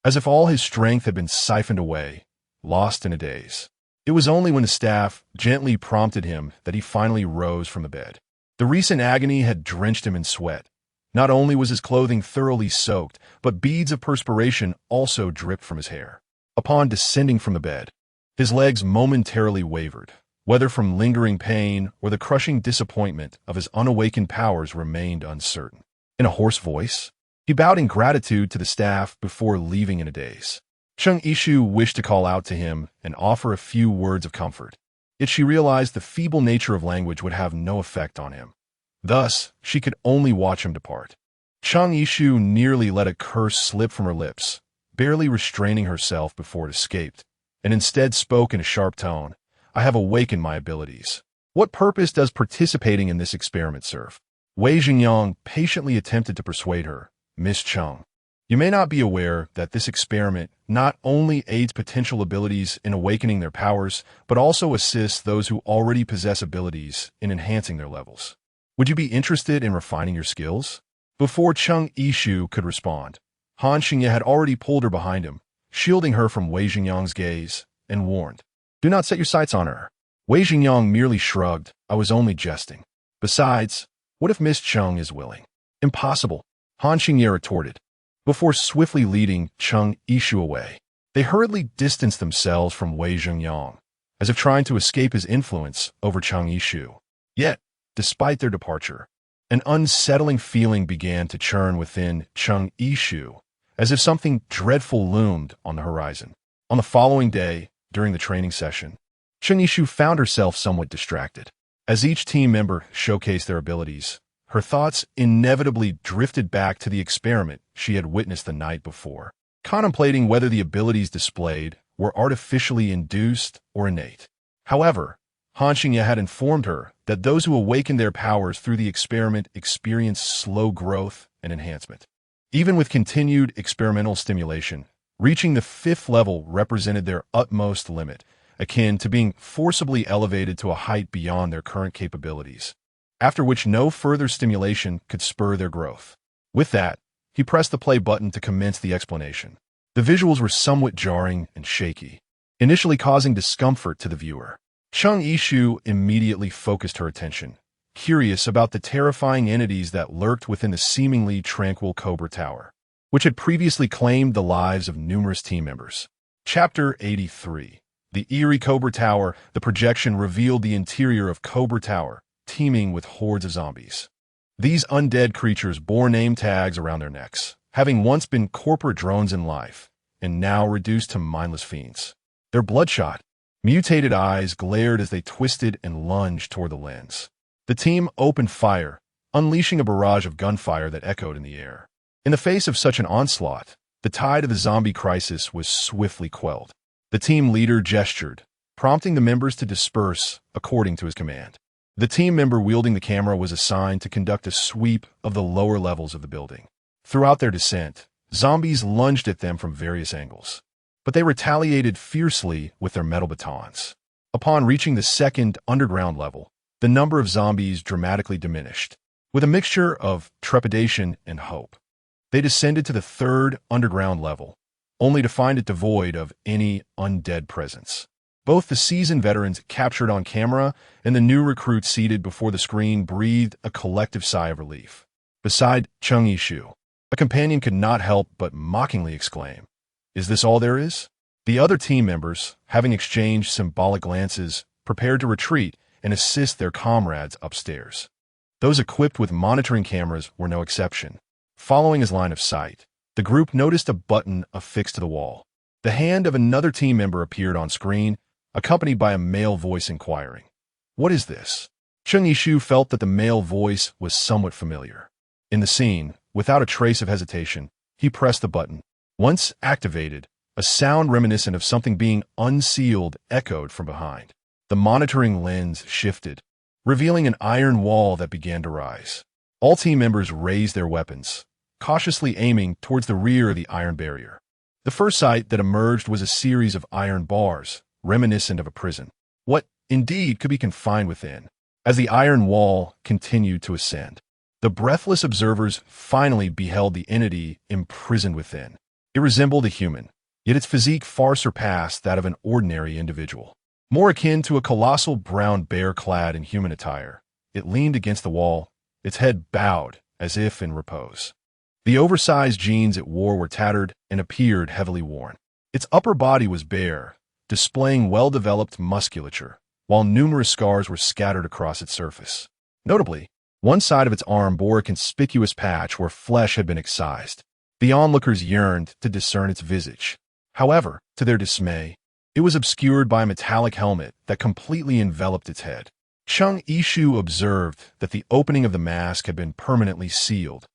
as if all his strength had been siphoned away, lost in a daze. It was only when the staff gently prompted him that he finally rose from the bed. The recent agony had drenched him in sweat. Not only was his clothing thoroughly soaked, but beads of perspiration also dripped from his hair. Upon descending from the bed, his legs momentarily wavered. Whether from lingering pain or the crushing disappointment of his unawakened powers remained uncertain. In a hoarse voice, he bowed in gratitude to the staff before leaving in a daze. Chung Yishu wished to call out to him and offer a few words of comfort, yet she realized the feeble nature of language would have no effect on him. Thus, she could only watch him depart. Chung Yishu nearly let a curse slip from her lips, barely restraining herself before it escaped, and instead spoke in a sharp tone, "I have awakened my abilities. What purpose does participating in this experiment serve?" Wei Xingyang patiently attempted to persuade her, "Miss Chung, you may not be aware that this experiment not only aids potential abilities in awakening their powers, but also assists those who already possess abilities in enhancing their levels. Would you be interested in refining your skills?" Before Chung Yishu could respond, Han Xingye had already pulled her behind him, shielding her from Wei Xingyang's gaze, and warned, "Do not set your sights on her." Wei Xingyang merely shrugged, "I was only jesting. Besides, what if Miss Chung is willing?" "Impossible," Han Xingye retorted, before swiftly leading Chung Yishu away. They hurriedly distanced themselves from Wei Zhengyang, as if trying to escape his influence over Chung Yishu. Yet, despite their departure, an unsettling feeling began to churn within Chung Yishu, as if something dreadful loomed on the horizon. On the following day, during the training session, Chung Yishu found herself somewhat distracted. As each team member showcased their abilities, her thoughts inevitably drifted back to the experiment she had witnessed the night before, contemplating whether the abilities displayed were artificially induced or innate. However, Han Xingye had informed her that those who awakened their powers through the experiment experienced slow growth and enhancement. Even with continued experimental stimulation, reaching the 5th level represented their utmost limit, akin to being forcibly elevated to a height beyond their current capabilities, after which no further stimulation could spur their growth. With that, he pressed the play button to commence the explanation. The visuals were somewhat jarring and shaky, initially causing discomfort to the viewer. Chung Yishu immediately focused her attention, curious about the terrifying entities that lurked within the seemingly tranquil Cobra Tower, which had previously claimed the lives of numerous team members. Chapter 83. The eerie Cobra Tower. The projection revealed the interior of Cobra Tower, teeming with hordes of zombies. These undead creatures bore name tags around their necks, having once been corporate drones in life, and now reduced to mindless fiends. Their bloodshot, mutated eyes glared as they twisted and lunged toward the lens. The team opened fire, unleashing a barrage of gunfire that echoed in the air. In the face of such an onslaught, the tide of the zombie crisis was swiftly quelled. The team leader gestured, prompting the members to disperse according to his command. The team member wielding the camera was assigned to conduct a sweep of the lower levels of the building. Throughout their descent, zombies lunged at them from various angles, but they retaliated fiercely with their metal batons. Upon reaching the second underground level, the number of zombies dramatically diminished. With a mixture of trepidation and hope, they descended to the third underground level, only to find it devoid of any undead presence. Both the seasoned veterans captured on camera and the new recruits seated before the screen breathed a collective sigh of relief. Beside Chung Yishu, a companion could not help but mockingly exclaim, "Is this all there is?" The other team members, having exchanged symbolic glances, prepared to retreat and assist their comrades upstairs. Those equipped with monitoring cameras were no exception. Following his line of sight, the group noticed a button affixed to the wall. The hand of another team member appeared on screen, accompanied by a male voice inquiring, "What is this?" Chung Yishu felt that the male voice was somewhat familiar. In the scene, without a trace of hesitation, he pressed the button. Once activated, a sound reminiscent of something being unsealed echoed from behind. The monitoring lens shifted, revealing an iron wall that began to rise. All team members raised their weapons, cautiously aiming towards the rear of the iron barrier. The first sight that emerged was a series of iron bars, reminiscent of a prison. What, indeed, could be confined within? As the iron wall continued to ascend, the breathless observers finally beheld the entity imprisoned within. It resembled a human, yet its physique far surpassed that of an ordinary individual. More akin to a colossal brown bear clad in human attire, it leaned against the wall, its head bowed as if in repose. The oversized jeans it wore were tattered and appeared heavily worn. Its upper body was bare, displaying well-developed musculature, while numerous scars were scattered across its surface. Notably, one side of its arm bore a conspicuous patch where flesh had been excised. The onlookers yearned to discern its visage. However, to their dismay, it was obscured by a metallic helmet that completely enveloped its head. Chung Yishu observed that the opening of the mask had been permanently sealed,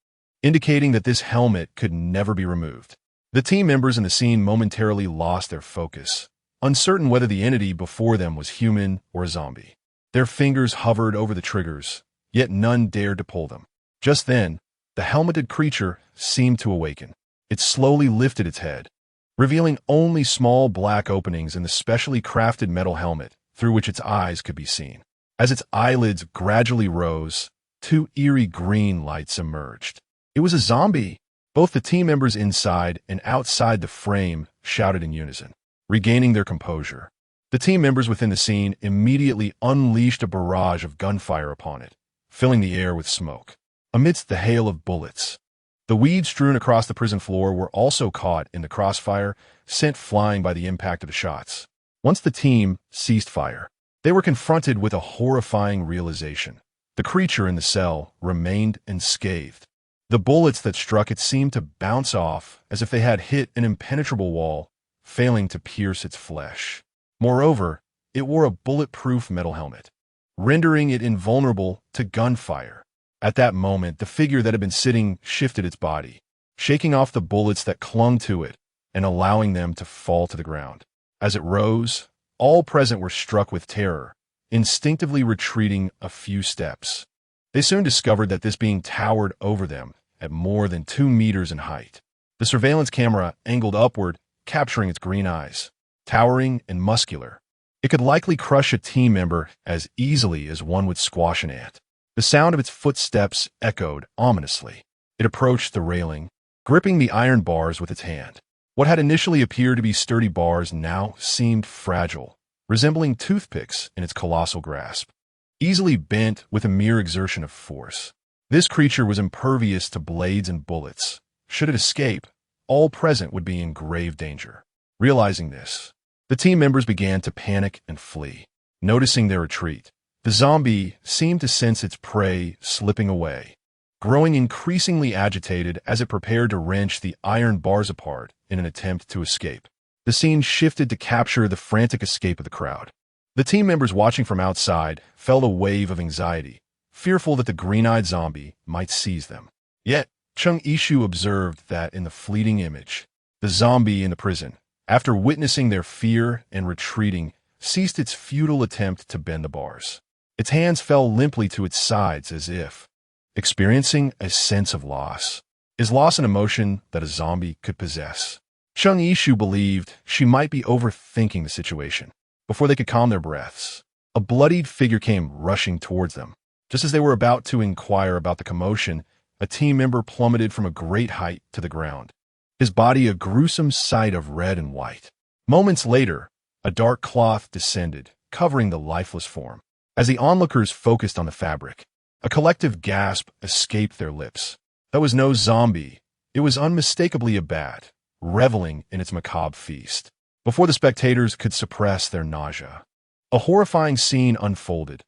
indicating that this helmet could never be removed. The team members in the scene momentarily lost their focus, uncertain whether the entity before them was human or a zombie. Their fingers hovered over the triggers, yet none dared to pull them. Just then, the helmeted creature seemed to awaken. It slowly lifted its head, revealing only small black openings in the specially crafted metal helmet through which its eyes could be seen. As its eyelids gradually rose, two eerie green lights emerged. It was a zombie. Both the team members inside and outside the frame shouted in unison, regaining their composure. The team members within the scene immediately unleashed a barrage of gunfire upon it, filling the air with smoke. Amidst the hail of bullets, the weeds strewn across the prison floor were also caught in the crossfire, sent flying by the impact of the shots. Once the team ceased fire, they were confronted with a horrifying realization. The creature in the cell remained unscathed. The bullets that struck it seemed to bounce off as if they had hit an impenetrable wall, failing to pierce its flesh. Moreover, it wore a bulletproof metal helmet, rendering it invulnerable to gunfire. At that moment, the figure that had been sitting shifted its body, shaking off the bullets that clung to it and allowing them to fall to the ground. As it rose, all present were struck with terror, instinctively retreating a few steps. They soon discovered that this being towered over them at more than 2 meters in height. The surveillance camera angled upward, capturing its green eyes. Towering and muscular, it could likely crush a team member as easily as one would squash an ant. The sound of its footsteps echoed ominously. It approached the railing, gripping the iron bars with its hand. What had initially appeared to be sturdy bars now seemed fragile, resembling toothpicks in its colossal grasp, easily bent with a mere exertion of force. This creature was impervious to blades and bullets. Should it escape, all present would be in grave danger. Realizing this, the team members began to panic and flee. Noticing their retreat, the zombie seemed to sense its prey slipping away, growing increasingly agitated as it prepared to wrench the iron bars apart in an attempt to escape. The scene shifted to capture the frantic escape of the crowd. The team members watching from outside felt a wave of anxiety, fearful that the green-eyed zombie might seize them. Yet, Chung-Ishu observed that in the fleeting image, the zombie in the prison, after witnessing their fear and retreating, ceased its futile attempt to bend the bars. Its hands fell limply to its sides as if experiencing a sense of loss. Is loss an emotion that a zombie could possess? Chung-Ishu believed she might be overthinking the situation. Before they could calm their breaths, a bloodied figure came rushing towards them. Just as they were about to inquire about the commotion, a team member plummeted from a great height to the ground, his body a gruesome sight of red and white. Moments later, a dark cloth descended, covering the lifeless form. As the onlookers focused on the fabric, a collective gasp escaped their lips. That was no zombie. It was unmistakably a bat, reveling in its macabre feast. Before the spectators could suppress their nausea, a horrifying scene unfolded.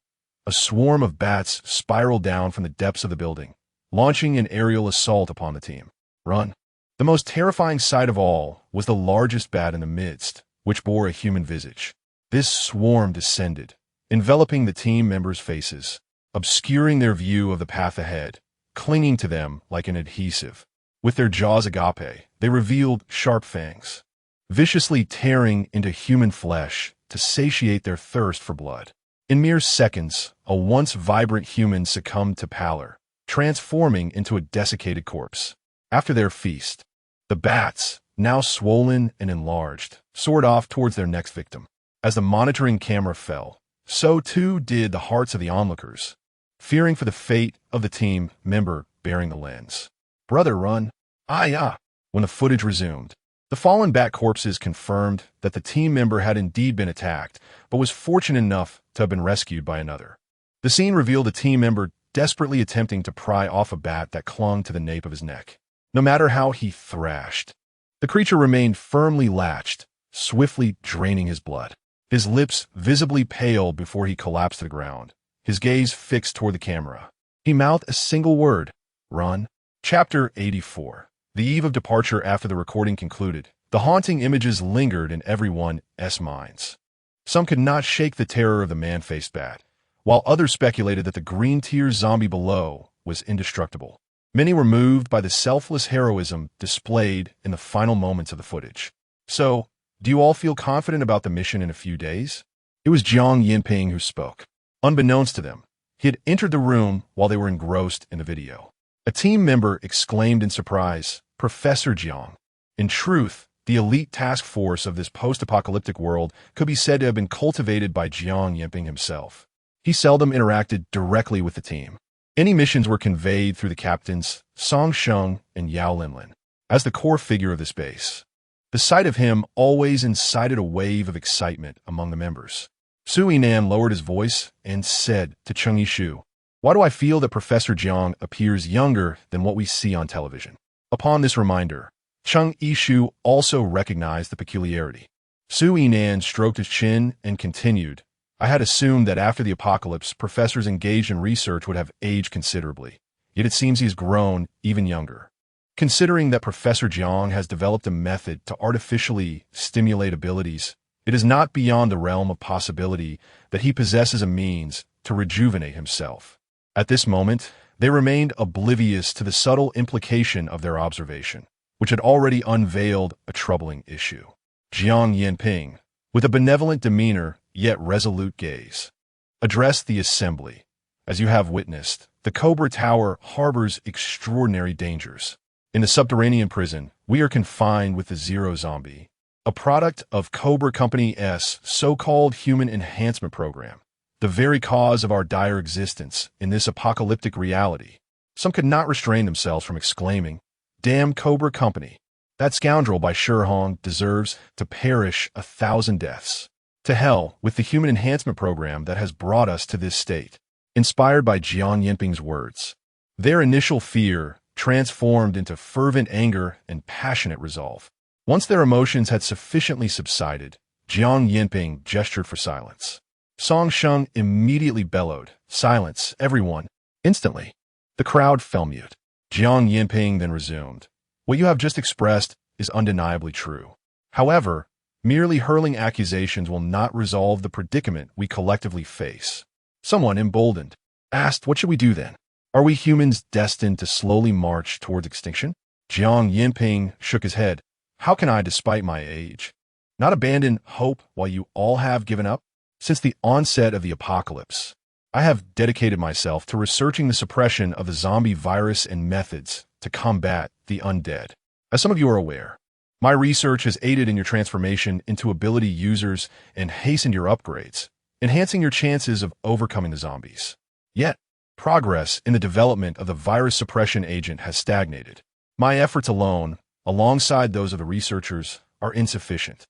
A swarm of bats spiraled down from the depths of the building, launching an aerial assault upon the team. Run. The most terrifying sight of all was the largest bat in the midst, which bore a human visage. This swarm descended, enveloping the team members' faces, obscuring their view of the path ahead, clinging to them like an adhesive. With their jaws agape, they revealed sharp fangs, viciously tearing into human flesh to satiate their thirst for blood. In mere seconds, a once vibrant human succumbed to pallor, transforming into a desiccated corpse. After their feast, the bats, now swollen and enlarged, soared off towards their next victim. As the monitoring camera fell, so too did the hearts of the onlookers, fearing for the fate of the team member bearing the lens. Brother, run. Ah. When the footage resumed, the fallen bat corpses confirmed that the team member had indeed been attacked, but was fortunate enough to have been rescued by another. The scene revealed a team member desperately attempting to pry off a bat that clung to the nape of his neck. No matter how he thrashed, the creature remained firmly latched, swiftly draining his blood. His lips visibly pale before he collapsed to the ground, his gaze fixed toward the camera. He mouthed a single word: run. Chapter 84. The eve of departure. After the recording concluded, the haunting images lingered in everyone's minds. Some could not shake the terror of the man-faced bat, while others speculated that the green tier zombie below was indestructible. Many were moved by the selfless heroism displayed in the final moments of the footage. So, do you all feel confident about the mission in a few days? It was Jiang Yinping who spoke. Unbeknownst to them, he had entered the room while they were engrossed in the video. A team member exclaimed in surprise, "Professor Jiang." In truth, the elite task force of this post-apocalyptic world could be said to have been cultivated by Jiang Yinping himself. He seldom interacted directly with the team. Any missions were conveyed through the captains, Song Sheng and Yao Linlin, as the core figure of this base. The sight of him always incited a wave of excitement among the members. Su Yinan lowered his voice and said to Chung-Ishu, "Why do I feel that Professor Jiang appears younger than what we see on television?" Upon this reminder, Chung-Ishu also recognized the peculiarity. Su Yinan stroked his chin and continued, "I had assumed that after the apocalypse, professors engaged in research would have aged considerably. Yet it seems he's grown even younger. Considering that Professor Jiang has developed a method to artificially stimulate abilities, it is not beyond the realm of possibility that he possesses a means to rejuvenate himself." At this moment, they remained oblivious to the subtle implication of their observation, which had already unveiled a troubling issue. Jiang Yinping, with a benevolent demeanor yet resolute gaze, addressed the assembly. "As you have witnessed, the Cobra Tower harbors extraordinary dangers. In the subterranean prison, we are confined with the Zero Zombie, a product of Cobra Company's so-called human enhancement program, the very cause of our dire existence in this apocalyptic reality." Some could not restrain themselves from exclaiming, "Damn Cobra Company!" That scoundrel by Shihong deserves to perish 1,000 deaths. To hell with the human enhancement program that has brought us to this state. Inspired by Jiang Yinping's words. Their initial fear transformed into fervent anger and passionate resolve. Once their emotions had sufficiently subsided, Jiang Yinping gestured for silence. Song Sheng immediately bellowed, "Silence, everyone!" Instantly, the crowd fell mute. Jiang Yinping then resumed. "What you have just expressed is undeniably true. However, merely hurling accusations will not resolve the predicament we collectively face." Someone, emboldened, asked, "What should we do then? Are we humans destined to slowly march towards extinction?" Jiang Yinping shook his head. "How can I, despite my age, not abandon hope while you all have given up? Since the onset of the apocalypse, I have dedicated myself to researching the suppression of the zombie virus and methods to combat the undead. As some of you are aware, my research has aided in your transformation into ability users and hastened your upgrades, enhancing your chances of overcoming the zombies. Yet, progress in the development of the virus suppression agent has stagnated. My efforts alone, alongside those of the researchers, are insufficient.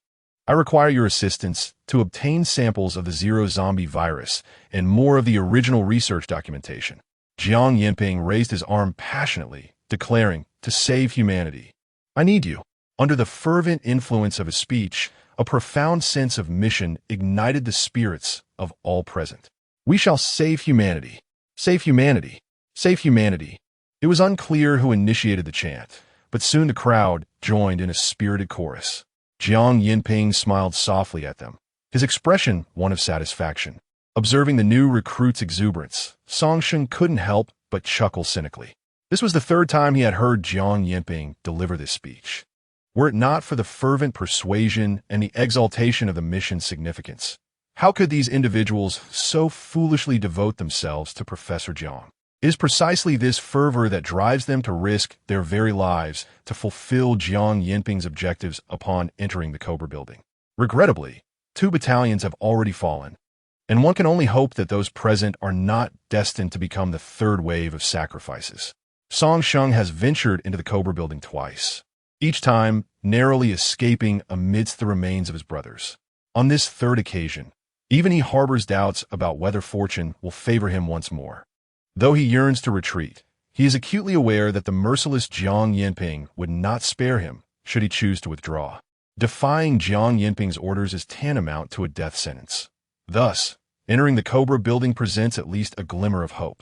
I require your assistance to obtain samples of the zero zombie virus and more of the original research documentation." Jiang Yinping raised his arm passionately, declaring, "To save humanity, I need you." Under the fervent influence of his speech, a profound sense of mission ignited the spirits of all present. "We shall save humanity. Save humanity. Save humanity." It was unclear who initiated the chant, but soon the crowd joined in a spirited chorus. Jiang Yinping smiled softly at them, his expression one of satisfaction. Observing the new recruit's exuberance, Song Sheng couldn't help but chuckle cynically. This was the third time he had heard Jiang Yinping deliver this speech. Were it not for the fervent persuasion and the exaltation of the mission's significance, how could these individuals so foolishly devote themselves to Professor Jiang? It is precisely this fervor that drives them to risk their very lives to fulfill Jiang Yinping's objectives upon entering the Cobra building. Regrettably, 2 battalions have already fallen, and one can only hope that those present are not destined to become the third wave of sacrifices. Song Sheng has ventured into the Cobra building twice, each time narrowly escaping amidst the remains of his brothers. On this third occasion, even he harbors doubts about whether fortune will favor him once more. Though he yearns to retreat, he is acutely aware that the merciless Jiang Yinping would not spare him should he choose to withdraw. Defying Jiang Yinping's orders is tantamount to a death sentence. Thus, entering the Cobra building presents at least a glimmer of hope,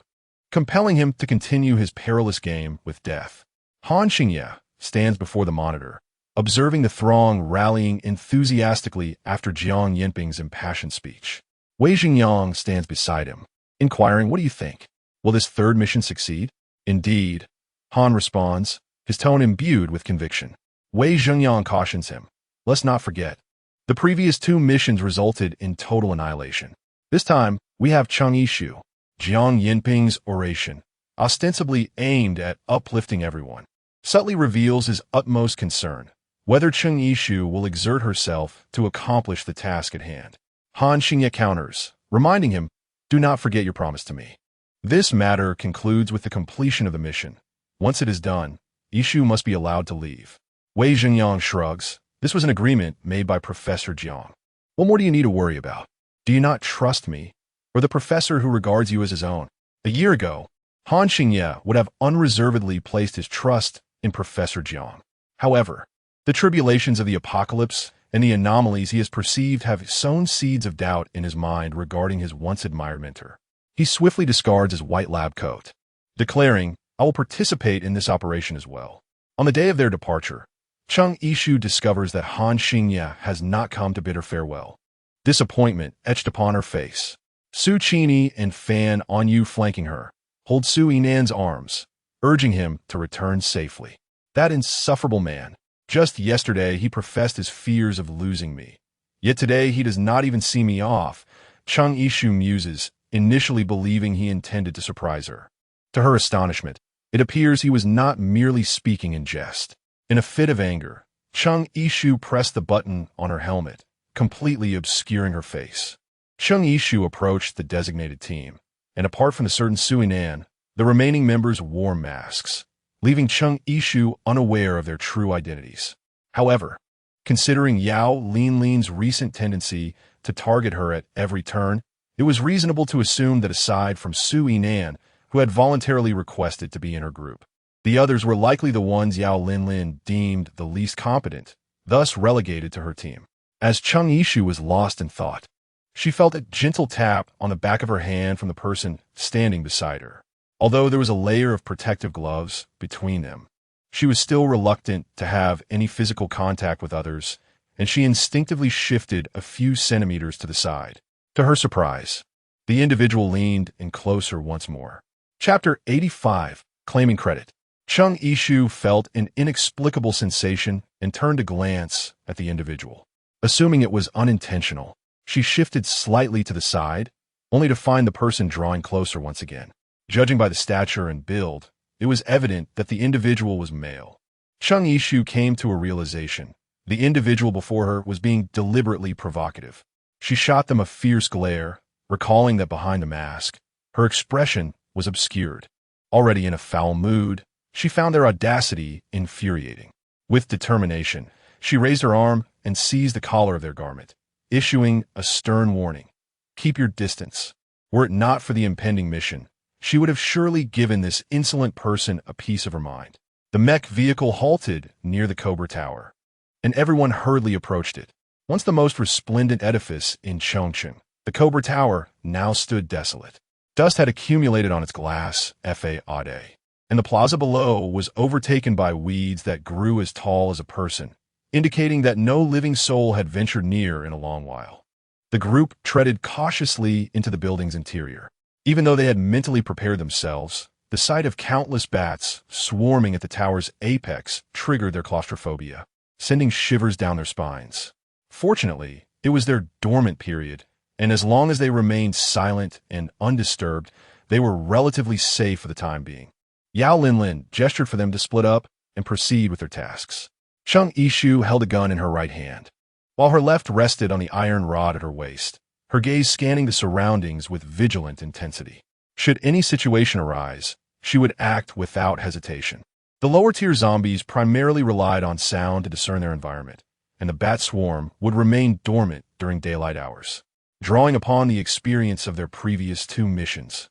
compelling him to continue his perilous game with death. Han Xingye stands before the monitor, observing the throng rallying enthusiastically after Jiang Yinping's impassioned speech. Wei Xingyang stands beside him, inquiring, "What do you think? Will this third mission succeed?" "Indeed," Han responds, his tone imbued with conviction. Wei Xingyang cautions him, "Let's not forget, the previous 2 missions resulted in total annihilation. This time, we have Cheng Yishu." Jiang Yinping's oration, ostensibly aimed at uplifting everyone, subtly reveals his utmost concern, whether Cheng Yishu will exert herself to accomplish the task at hand. Han Xingye counters, reminding him, "Do not forget your promise to me." This matter concludes with the completion of the mission. Once it is done, Yishu must be allowed to leave. Wei Xingyang shrugs. This was an agreement made by Professor Jiang. What more do you need to worry about? Do you not trust me, or the professor who regards you as his own? A year ago, Han Xingye would have unreservedly placed his trust in Professor Jiang. However, the tribulations of the apocalypse and the anomalies he has perceived have sown seeds of doubt in his mind regarding his once-admired mentor. He swiftly discards his white lab coat, declaring, "I will participate in this operation as well." On the day of their departure, Cheng Yishu discovers that Han Xingye has not come to bid her farewell. Disappointment etched upon her face. Su Qini and Fan On-Yu flanking her, hold Su Yinan's arms, urging him to return safely. That insufferable man. Just yesterday he professed his fears of losing me. Yet today he does not even see me off, Cheng Yishu muses, initially believing he intended to surprise her. To her astonishment, it appears he was not merely speaking in jest. In a fit of anger, Cheng Yishu pressed the button on her helmet, completely obscuring her face. Cheng Yishu approached the designated team, and apart from the certain Suinan, the remaining members wore masks. leaving Cheng Yishu unaware of their true identities. However, considering Yao Linlin's recent tendency to target her at every turn, it was reasonable to assume that aside from Su Yinan, who had voluntarily requested to be in her group, the others were likely the ones Yao Linlin deemed the least competent, thus relegated to her team. As Cheng Yishu was lost in thought, she felt a gentle tap on the back of her hand from the person standing beside her. Although there was a layer of protective gloves between them, she was still reluctant to have any physical contact with others, and she instinctively shifted a few centimeters to the side. To her surprise, the individual leaned in closer once more. Chapter 85, Claiming Credit. Cheng Yishu felt an inexplicable sensation and turned to glance at the individual. Assuming it was unintentional, she shifted slightly to the side, only to find the person drawing closer once again. Judging by the stature and build, it was evident that the individual was male. Cheng Yishu came to a realization. The individual before her was being deliberately provocative. She shot them a fierce glare, recalling that behind the mask, her expression was obscured. Already in a foul mood, she found their audacity infuriating. With determination, she raised her arm and seized the collar of their garment, issuing a stern warning. Keep your distance. Were it not for the impending mission, she would have surely given this insolent person a piece of her mind. The mech vehicle halted near the Cobra Tower, and everyone hurriedly approached it. Once the most resplendent edifice in Chongqing, the Cobra Tower now stood desolate. Dust had accumulated on its glass facade, and the plaza below was overtaken by weeds that grew as tall as a person, indicating that no living soul had ventured near in a long while. The group treaded cautiously into the building's interior. Even though they had mentally prepared themselves, the sight of countless bats swarming at the tower's apex triggered their claustrophobia, sending shivers down their spines. Fortunately, it was their dormant period, and as long as they remained silent and undisturbed, they were relatively safe for the time being. Yao Linlin gestured for them to split up and proceed with their tasks. Cheng Yishu held a gun in her right hand, while her left rested on the iron rod at her waist, her gaze scanning the surroundings with vigilant intensity. Should any situation arise, she would act without hesitation. The lower-tier zombies primarily relied on sound to discern their environment, and the bat swarm would remain dormant during daylight hours. Drawing upon the experience of their previous 2 missions,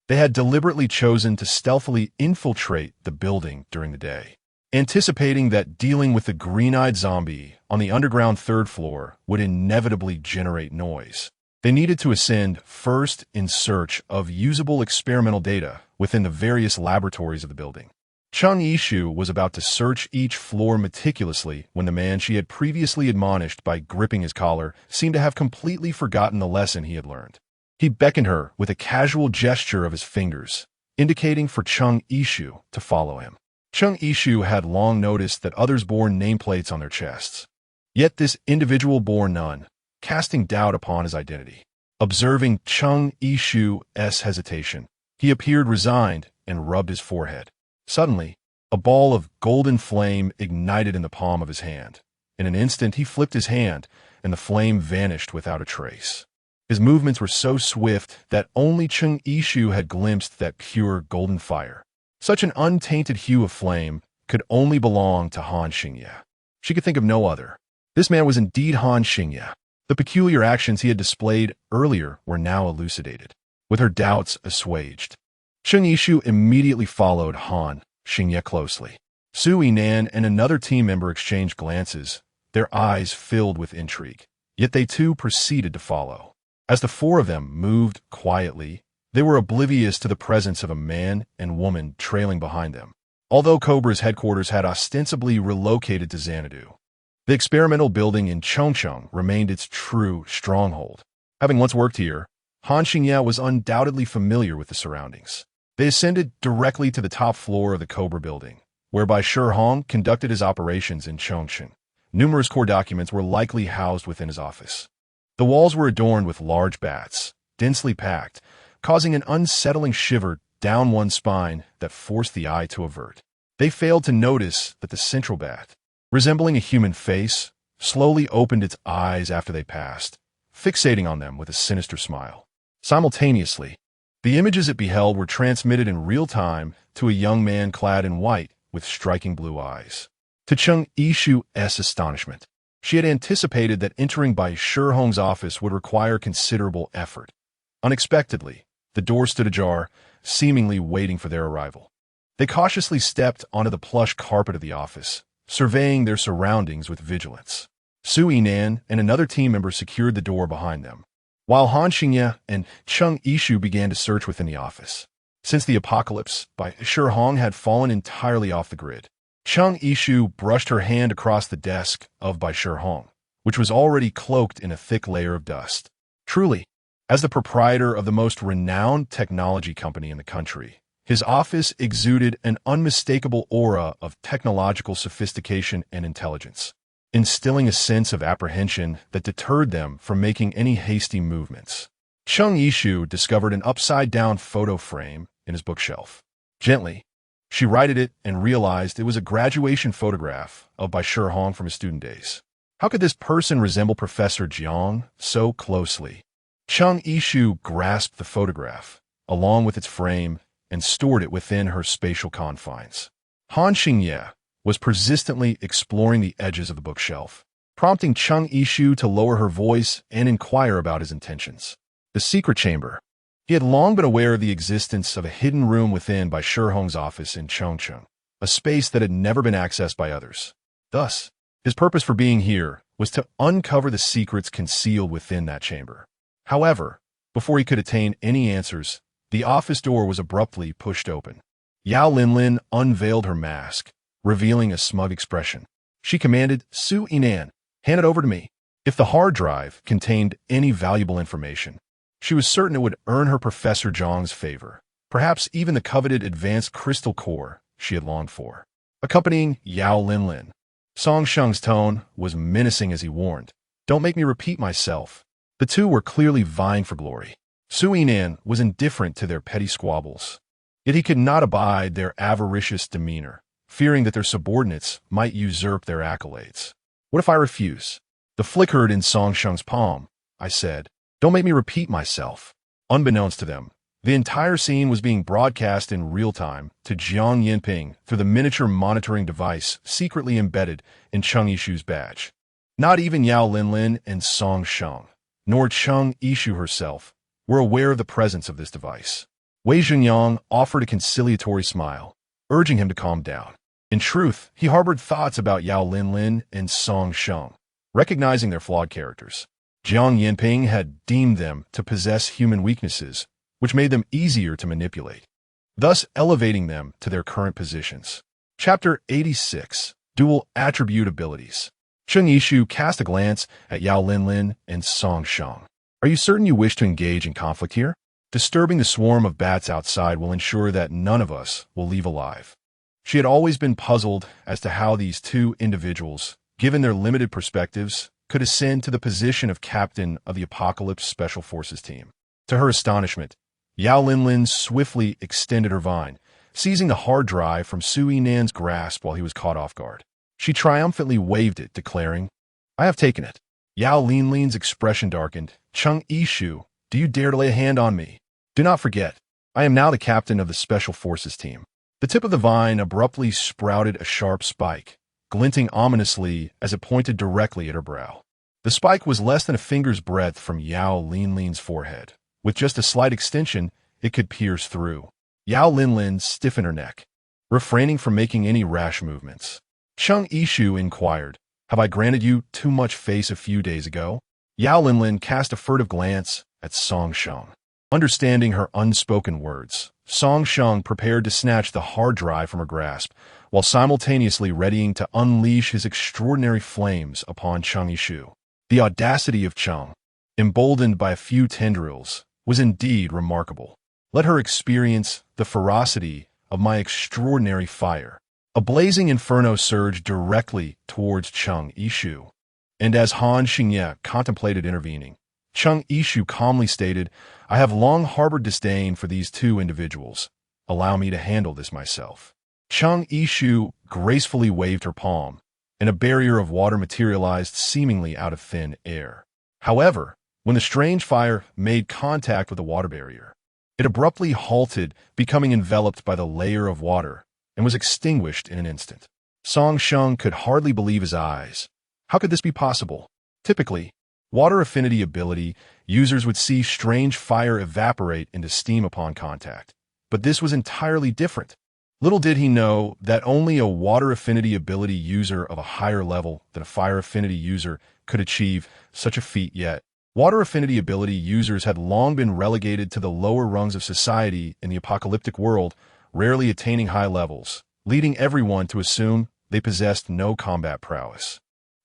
they had deliberately chosen to stealthily infiltrate the building during the day, anticipating that dealing with the green-eyed zombie on the underground 3rd floor would inevitably generate noise. They needed to ascend first in search of usable experimental data within the various laboratories of the building. Cheng Yishu was about to search each floor meticulously when the man she had previously admonished by gripping his collar seemed to have completely forgotten the lesson he had learned. He beckoned her with a casual gesture of his fingers, indicating for Cheng Yishu to follow him. Cheng Yishu had long noticed that others bore nameplates on their chests. Yet this individual bore none, casting doubt upon his identity. Observing Cheng Yishu's hesitation, he appeared resigned and rubbed his forehead. Suddenly, a ball of golden flame ignited in the palm of his hand. In an instant, he flipped his hand, and the flame vanished without a trace. His movements were so swift that only Cheng Yishu had glimpsed that pure golden fire. Such an untainted hue of flame could only belong to Han Xingye. She could think of no other. This man was indeed Han Xingye. The peculiar actions he had displayed earlier were now elucidated, with her doubts assuaged. Cheng Yishu immediately followed Han Xingye closely. Su Yinan and another team member exchanged glances, their eyes filled with intrigue. Yet they too proceeded to follow. As the 4 of them moved quietly, they were oblivious to the presence of a man and woman trailing behind them. Although Cobra's headquarters had ostensibly relocated to Xanadu, the experimental building in Chongqing remained its true stronghold. Having once worked here, Han Xingye was undoubtedly familiar with the surroundings. They ascended directly to the top floor of the Cobra building, whereby Shi Hong conducted his operations in Chongqing. Numerous core documents were likely housed within his office. The walls were adorned with large bats, densely packed, causing an unsettling shiver down one's spine that forced the eye to avert. They failed to notice that the central bat, resembling a human face, slowly opened its eyes after they passed, fixating on them with a sinister smile. Simultaneously, the images it beheld were transmitted in real time to a young man clad in white with striking blue eyes. To Chung Yishu's astonishment, she had anticipated that entering by Shihong's office would require considerable effort. Unexpectedly, the door stood ajar, seemingly waiting for their arrival. They cautiously stepped onto the plush carpet of the office, surveying their surroundings with vigilance. Su Yinan and another team member secured the door behind them, while Han Xingye and Chung Yishu began to search within the office. Since the apocalypse by Shihong had fallen entirely off the grid, Chung Yishu brushed her hand across the desk of Bai Shihong, which was already cloaked in a thick layer of dust. Truly, as the proprietor of the most renowned technology company in the country, his office exuded an unmistakable aura of technological sophistication and intelligence, instilling a sense of apprehension that deterred them from making any hasty movements. Chung Yishu discovered an upside-down photo frame in his bookshelf. Gently, she righted it and realized it was a graduation photograph of Bai Shihong from his student days. How could this person resemble Professor Jiang so closely? Chung Yishu grasped the photograph, along with its frame, and stored it within her spatial confines. Han Xingye was persistently exploring the edges of the bookshelf, prompting Chung Yishu to lower her voice and inquire about his intentions. The secret chamber. He had long been aware of the existence of a hidden room within Bai Shihong's office in Chongqing, a space that had never been accessed by others. Thus, his purpose for being here was to uncover the secrets concealed within that chamber. However, before he could attain any answers, the office door was abruptly pushed open. Yao Linlin unveiled her mask, revealing a smug expression. She commanded, "Su Yinan, hand it over to me." If the hard drive contained any valuable information, she was certain it would earn her Professor Zhang's favor, perhaps even the coveted advanced crystal core she had longed for. Accompanying Yao Linlin, Song Sheng's tone was menacing as he warned, "Don't make me repeat myself." The two were clearly vying for glory. Su Yinan was indifferent to their petty squabbles, yet he could not abide their avaricious demeanor, fearing that their subordinates might usurp their accolades. "What if I refuse?" The flickered in Song Sheng's palm. I said, "Don't make me repeat myself." Unbeknownst to them, the entire scene was being broadcast in real time to Jiang Yinping through the miniature monitoring device secretly embedded in Chung Yishu's badge. Not even Yao Linlin and Song Sheng, nor Chung Yishu herself, were aware of the presence of this device. Wei Zhenyang offered a conciliatory smile, urging him to calm down. In truth, he harbored thoughts about Yao Linlin and Song Sheng, recognizing their flawed characters. Jiang Yinping had deemed them to possess human weaknesses, which made them easier to manipulate, thus elevating them to their current positions. Chapter 86, Dual Attribute Abilities. Chung Yishu cast a glance at Yao Linlin and Song Sheng. "Are you certain you wish to engage in conflict here? Disturbing the swarm of bats outside will ensure that none of us will leave alive." She had always been puzzled as to how these two individuals, given their limited perspectives, could ascend to the position of captain of the Apocalypse Special Forces team. To her astonishment, Yao Linlin swiftly extended her vine, seizing the hard drive from Su Yinan's grasp while he was caught off guard. She triumphantly waved it, declaring, "I have taken it." Yao Linlin's expression darkened. "Chung Yishu, do you dare to lay a hand on me? Do not forget, I am now the captain of the Special Forces team." The tip of the vine abruptly sprouted a sharp spike, glinting ominously as it pointed directly at her brow. The spike was less than a finger's breadth from Yao Linlin's forehead. With just a slight extension, it could pierce through. Yao Linlin stiffened her neck, refraining from making any rash movements. Chung Yishu inquired, "Have I granted you too much face a few days ago?" Yao Linlin cast a furtive glance at Song Sheng. Understanding her unspoken words, Song Sheng prepared to snatch the hard drive from her grasp, while simultaneously readying to unleash his extraordinary flames upon Chung Yishu. The audacity of Chung, emboldened by a few tendrils, was indeed remarkable. Let her experience the ferocity of my extraordinary fire. A blazing inferno surged directly towards Chung Yishu, and as Han Xingye contemplated intervening, Chung Yishu calmly stated, "I have long harbored disdain for these two individuals. Allow me to handle this myself." Chung Yishu gracefully waved her palm, and a barrier of water materialized seemingly out of thin air. However, when the strange fire made contact with the water barrier, it abruptly halted, becoming enveloped by the layer of water and was extinguished in an instant. Song Sheng could hardly believe his eyes. How could this be possible? Typically, water affinity ability users would see strange fire evaporate into steam upon contact. But this was entirely different. Little did he know that only a water affinity ability user of a higher level than a fire affinity user could achieve such a feat yet. Water affinity ability users had long been relegated to the lower rungs of society in the apocalyptic world, rarely attaining high levels, leading everyone to assume they possessed no combat prowess.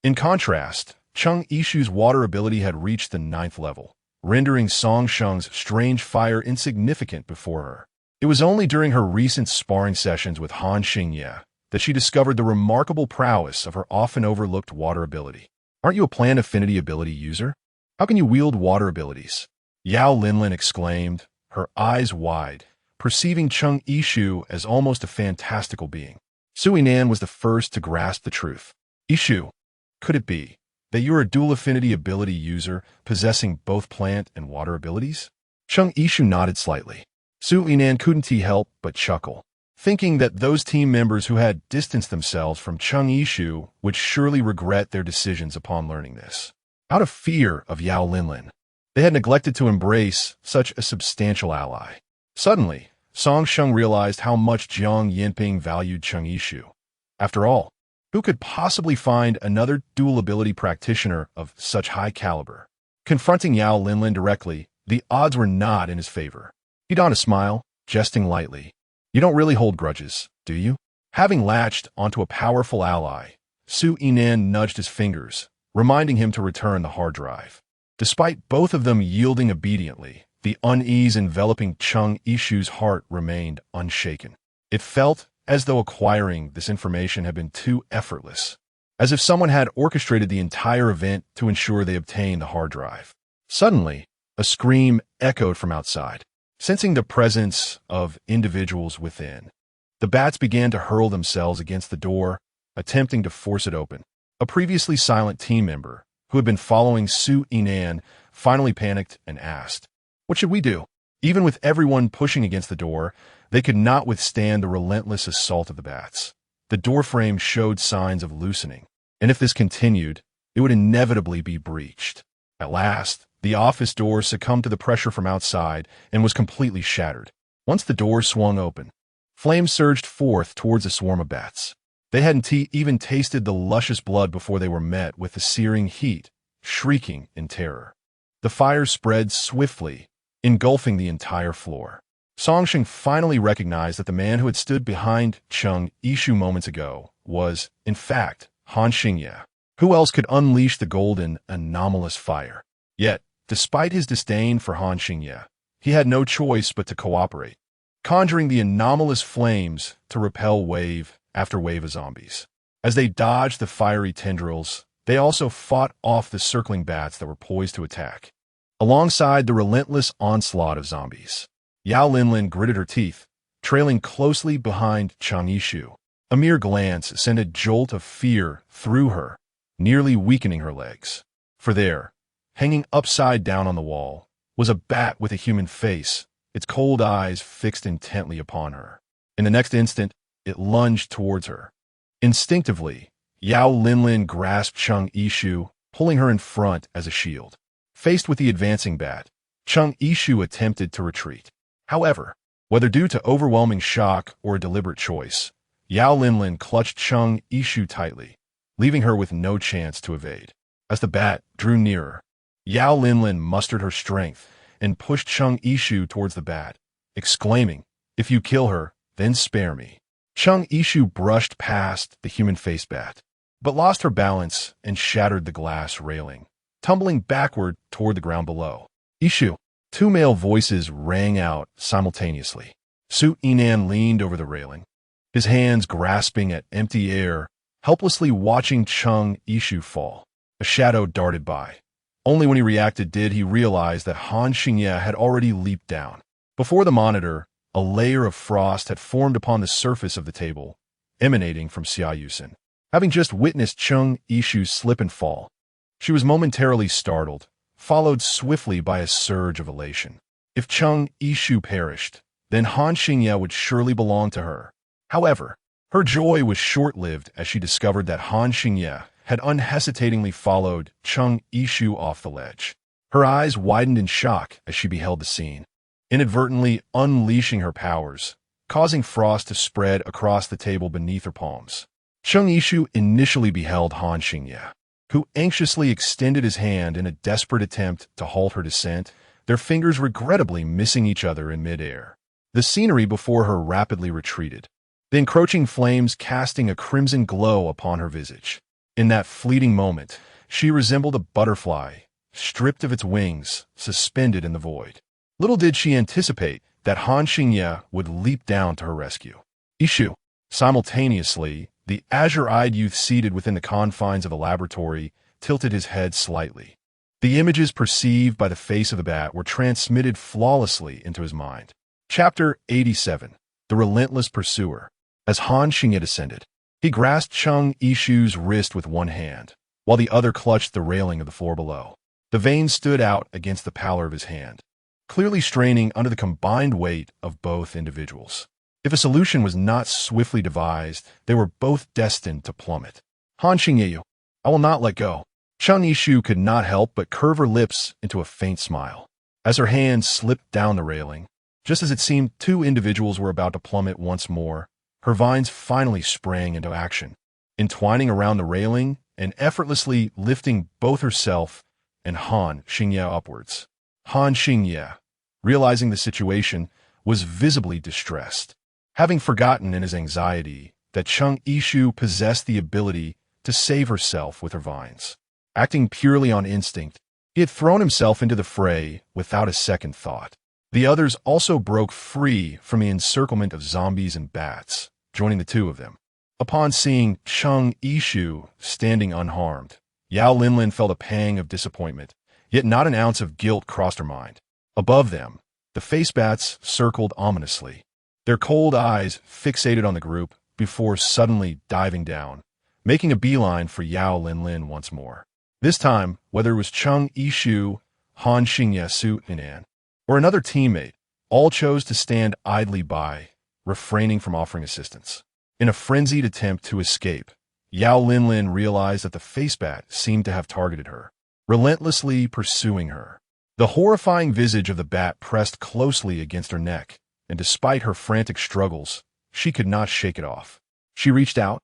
In contrast, Cheng Yishu's water ability had reached the 9th level, rendering Song Sheng's strange fire insignificant before her. It was only during her recent sparring sessions with Han Xingye that she discovered the remarkable prowess of her often overlooked water ability. Aren't you a plant affinity ability user? How can you wield water abilities? Yao Linlin exclaimed, her eyes wide, perceiving Cheng Yishu as almost a fantastical being. Sui Nan was the first to grasp the truth. Yishu, could it be that you are a dual affinity ability user possessing both plant and water abilities? Cheng Yishu nodded slightly. Sui Nan couldn't help but chuckle, thinking that those team members who had distanced themselves from Cheng Yishu would surely regret their decisions upon learning this. Out of fear of Yao Linlin, they had neglected to embrace such a substantial ally. Suddenly, Song Sheng realized how much Jiang Yinping valued Cheng Yishu. After all, who could possibly find another dual ability practitioner of such high caliber? Confronting Yao Linlin directly, the odds were not in his favor. He donned a smile, jesting lightly. You don't really hold grudges, do you? Having latched onto a powerful ally, Su Yinan nudged his fingers, reminding him to return the hard drive. Despite both of them yielding obediently, the unease enveloping Cheng Yishu's heart remained unshaken. It felt as though acquiring this information had been too effortless, as if someone had orchestrated the entire event to ensure they obtained the hard drive. Suddenly, a scream echoed from outside. Sensing the presence of individuals within, the bats began to hurl themselves against the door, attempting to force it open. A previously silent team member, who had been following Su Yinan, finally panicked and asked, "What should we do?" Even with everyone pushing against the door, they could not withstand the relentless assault of the bats. The doorframe showed signs of loosening, and if this continued, it would inevitably be breached. At last, the office door succumbed to the pressure from outside and was completely shattered. Once the door swung open, flames surged forth towards a swarm of bats. They hadn't even tasted the luscious blood before they were met with the searing heat, shrieking in terror. The fire spread swiftly, engulfing the entire floor. Song Sheng finally recognized that the man who had stood behind Cheng Yishu moments ago was, in fact, Han Xingye. Who else could unleash the golden, anomalous fire? Yet, despite his disdain for Han Xingye, he had no choice but to cooperate, conjuring the anomalous flames to repel wave after wave of zombies. As they dodged the fiery tendrils, they also fought off the circling bats that were poised to attack. Alongside the relentless onslaught of zombies, Yao Linlin gritted her teeth, trailing closely behind Cheng Yishu. A mere glance sent a jolt of fear through her, nearly weakening her legs. For there, hanging upside down on the wall, was a bat with a human face, its cold eyes fixed intently upon her. In the next instant, it lunged towards her. Instinctively, Yao Linlin grasped Cheng Yishu, pulling her in front as a shield. Faced with the advancing bat, Cheng Yishu attempted to retreat. However, whether due to overwhelming shock or a deliberate choice, Yao Linlin clutched Cheng Yishu tightly, leaving her with no chance to evade. As the bat drew nearer, Yao Linlin mustered her strength and pushed Cheng Yishu towards the bat, exclaiming, "If you kill her, then spare me." Cheng Yishu brushed past the human-faced bat, but lost her balance and shattered the glass railing, tumbling backward toward the ground below. "Yishu!" Two male voices rang out simultaneously. Su Yinan leaned over the railing, his hands grasping at empty air, helplessly watching Cheng Yishu fall. A shadow darted by. Only when he reacted did he realize that Han Xingye had already leaped down. Before the monitor, a layer of frost had formed upon the surface of the table, emanating from Xia Yusen. Having just witnessed Cheng Yishu slip and fall, she was momentarily startled, followed swiftly by a surge of elation. If Cheng Yishu perished, then Han Xingye would surely belong to her. However, her joy was short-lived as she discovered that Han Xingye had unhesitatingly followed Cheng Yishu off the ledge. Her eyes widened in shock as she beheld the scene, inadvertently unleashing her powers, causing frost to spread across the table beneath her palms. Cheng Yishu initially beheld Han Xingye, who anxiously extended his hand in a desperate attempt to halt her descent, their fingers regrettably missing each other in midair. The scenery before her rapidly retreated, the encroaching flames casting a crimson glow upon her visage. In that fleeting moment, she resembled a butterfly, stripped of its wings, suspended in the void. Little did she anticipate that Han Xingye would leap down to her rescue. Ishu. Simultaneously, the azure-eyed youth seated within the confines of the laboratory tilted his head slightly. The images perceived by the face of the bat were transmitted flawlessly into his mind. Chapter 87. The Relentless Pursuer. As Han Xingye descended, he grasped Cheng Yishu's wrist with one hand, while the other clutched the railing of the floor below. The veins stood out against the pallor of his hand, clearly straining under the combined weight of both individuals. If a solution was not swiftly devised, they were both destined to plummet. Han Xingye, I will not let go. Cheng Yishu could not help but curve her lips into a faint smile. As her hand slipped down the railing, just as it seemed two individuals were about to plummet once more, her vines finally sprang into action, entwining around the railing and effortlessly lifting both herself and Han Xingye upwards. Han Xingye, realizing the situation, was visibly distressed, having forgotten in his anxiety that Cheng Yishu possessed the ability to save herself with her vines. Acting purely on instinct, he had thrown himself into the fray without a second thought. The others also broke free from the encirclement of zombies and bats, joining the two of them. Upon seeing Cheng Yishu standing unharmed, Yao Linlin felt a pang of disappointment, yet not an ounce of guilt crossed her mind. Above them, the face bats circled ominously, their cold eyes fixated on the group before suddenly diving down, making a beeline for Yao Linlin once more. This time, whether it was Cheng Yishu, Han Xingye Su Inan, or another teammate, all chose to stand idly by, refraining from offering assistance. In a frenzied attempt to escape, Yao Linlin realized that the face bat seemed to have targeted her, relentlessly pursuing her. The horrifying visage of the bat pressed closely against her neck, and despite her frantic struggles, she could not shake it off. She reached out,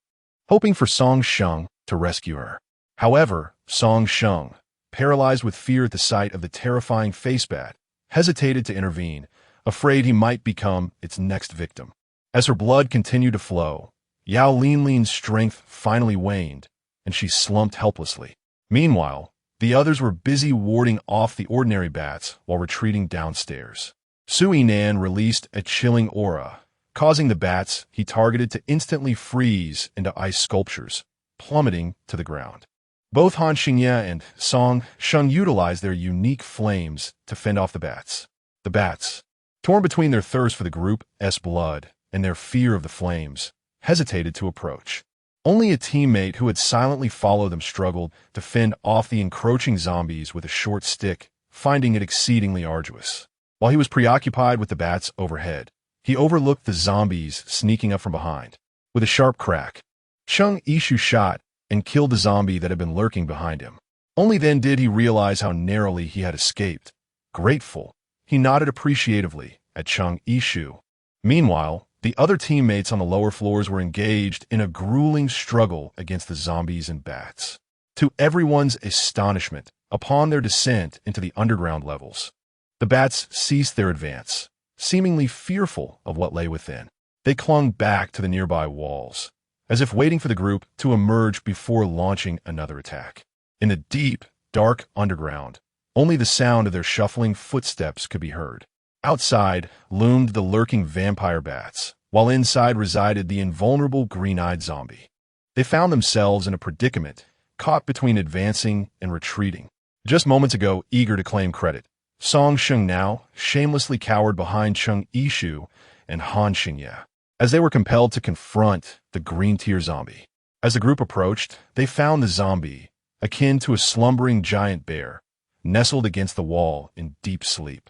hoping for Song Sheng to rescue her. However, Song Sheng, paralyzed with fear at the sight of the terrifying face bat, hesitated to intervene, afraid he might become its next victim. As her blood continued to flow, Yao Linlin's strength finally waned, and she slumped helplessly. Meanwhile, the others were busy warding off the ordinary bats while retreating downstairs. Su Yinan released a chilling aura, causing the bats he targeted to instantly freeze into ice sculptures, plummeting to the ground. Both Han Xingye and Song Sheng utilized their unique flames to fend off the bats. The bats, torn between their thirst for the group's blood and their fear of the flames, hesitated to approach. Only a teammate who had silently followed them struggled to fend off the encroaching zombies with a short stick, finding it exceedingly arduous. While he was preoccupied with the bats overhead, he overlooked the zombies sneaking up from behind. With a sharp crack, Cheng Yishu shot and killed the zombie that had been lurking behind him. Only then did he realize how narrowly he had escaped. Grateful, he nodded appreciatively at Cheng Yishu. Meanwhile, the other teammates on the lower floors were engaged in a grueling struggle against the zombies and bats. To everyone's astonishment, upon their descent into the underground levels, the bats ceased their advance, seemingly fearful of what lay within. They clung back to the nearby walls, as if waiting for the group to emerge before launching another attack. In the deep, dark underground, only the sound of their shuffling footsteps could be heard. Outside loomed the lurking vampire bats, while inside resided the invulnerable green-eyed zombie. They found themselves in a predicament, caught between advancing and retreating. Just moments ago, eager to claim credit, Song Sheng now shamelessly cowered behind Cheng Yishu and Han Xingye, as they were compelled to confront the green-tier zombie. As the group approached, they found the zombie, akin to a slumbering giant bear, nestled against the wall in deep sleep.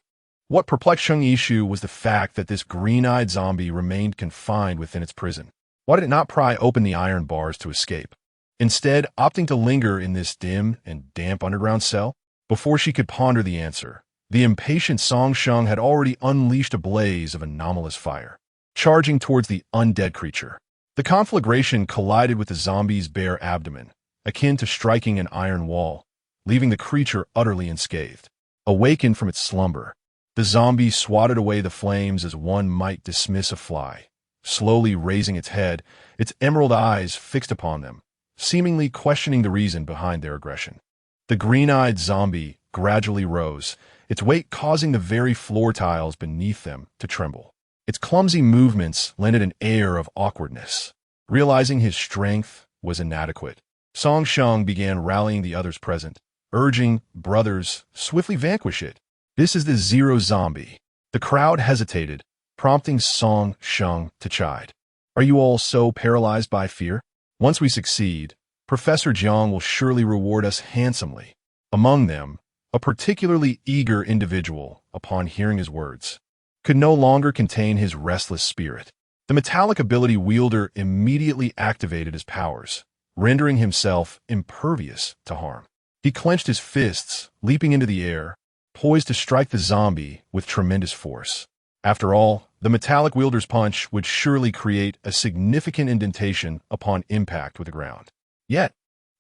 What perplexed Shang Yishu was the fact that this green-eyed zombie remained confined within its prison. Why did it not pry open the iron bars to escape, instead opting to linger in this dim and damp underground cell? Before she could ponder the answer, the impatient Song Shang had already unleashed a blaze of anomalous fire, charging towards the undead creature. The conflagration collided with the zombie's bare abdomen, akin to striking an iron wall, leaving the creature utterly unscathed. Awakened from its slumber, the zombie swatted away the flames as one might dismiss a fly, slowly raising its head, its emerald eyes fixed upon them, seemingly questioning the reason behind their aggression. The green-eyed zombie gradually rose, its weight causing the very floor tiles beneath them to tremble. Its clumsy movements lent it an air of awkwardness. Realizing his strength was inadequate, Song Shang began rallying the others present, urging, "Brothers, swiftly vanquish it. This is the Zero Zombie." The crowd hesitated, prompting Song Shang to chide. "Are you all so paralyzed by fear? Once we succeed, Professor Jiang will surely reward us handsomely." Among them, a particularly eager individual, upon hearing his words, could no longer contain his restless spirit. The metallic ability wielder immediately activated his powers, rendering himself impervious to harm. He clenched his fists, leaping into the air, poised to strike the zombie with tremendous force. After all, the metallic wielder's punch would surely create a significant indentation upon impact with the ground. Yet,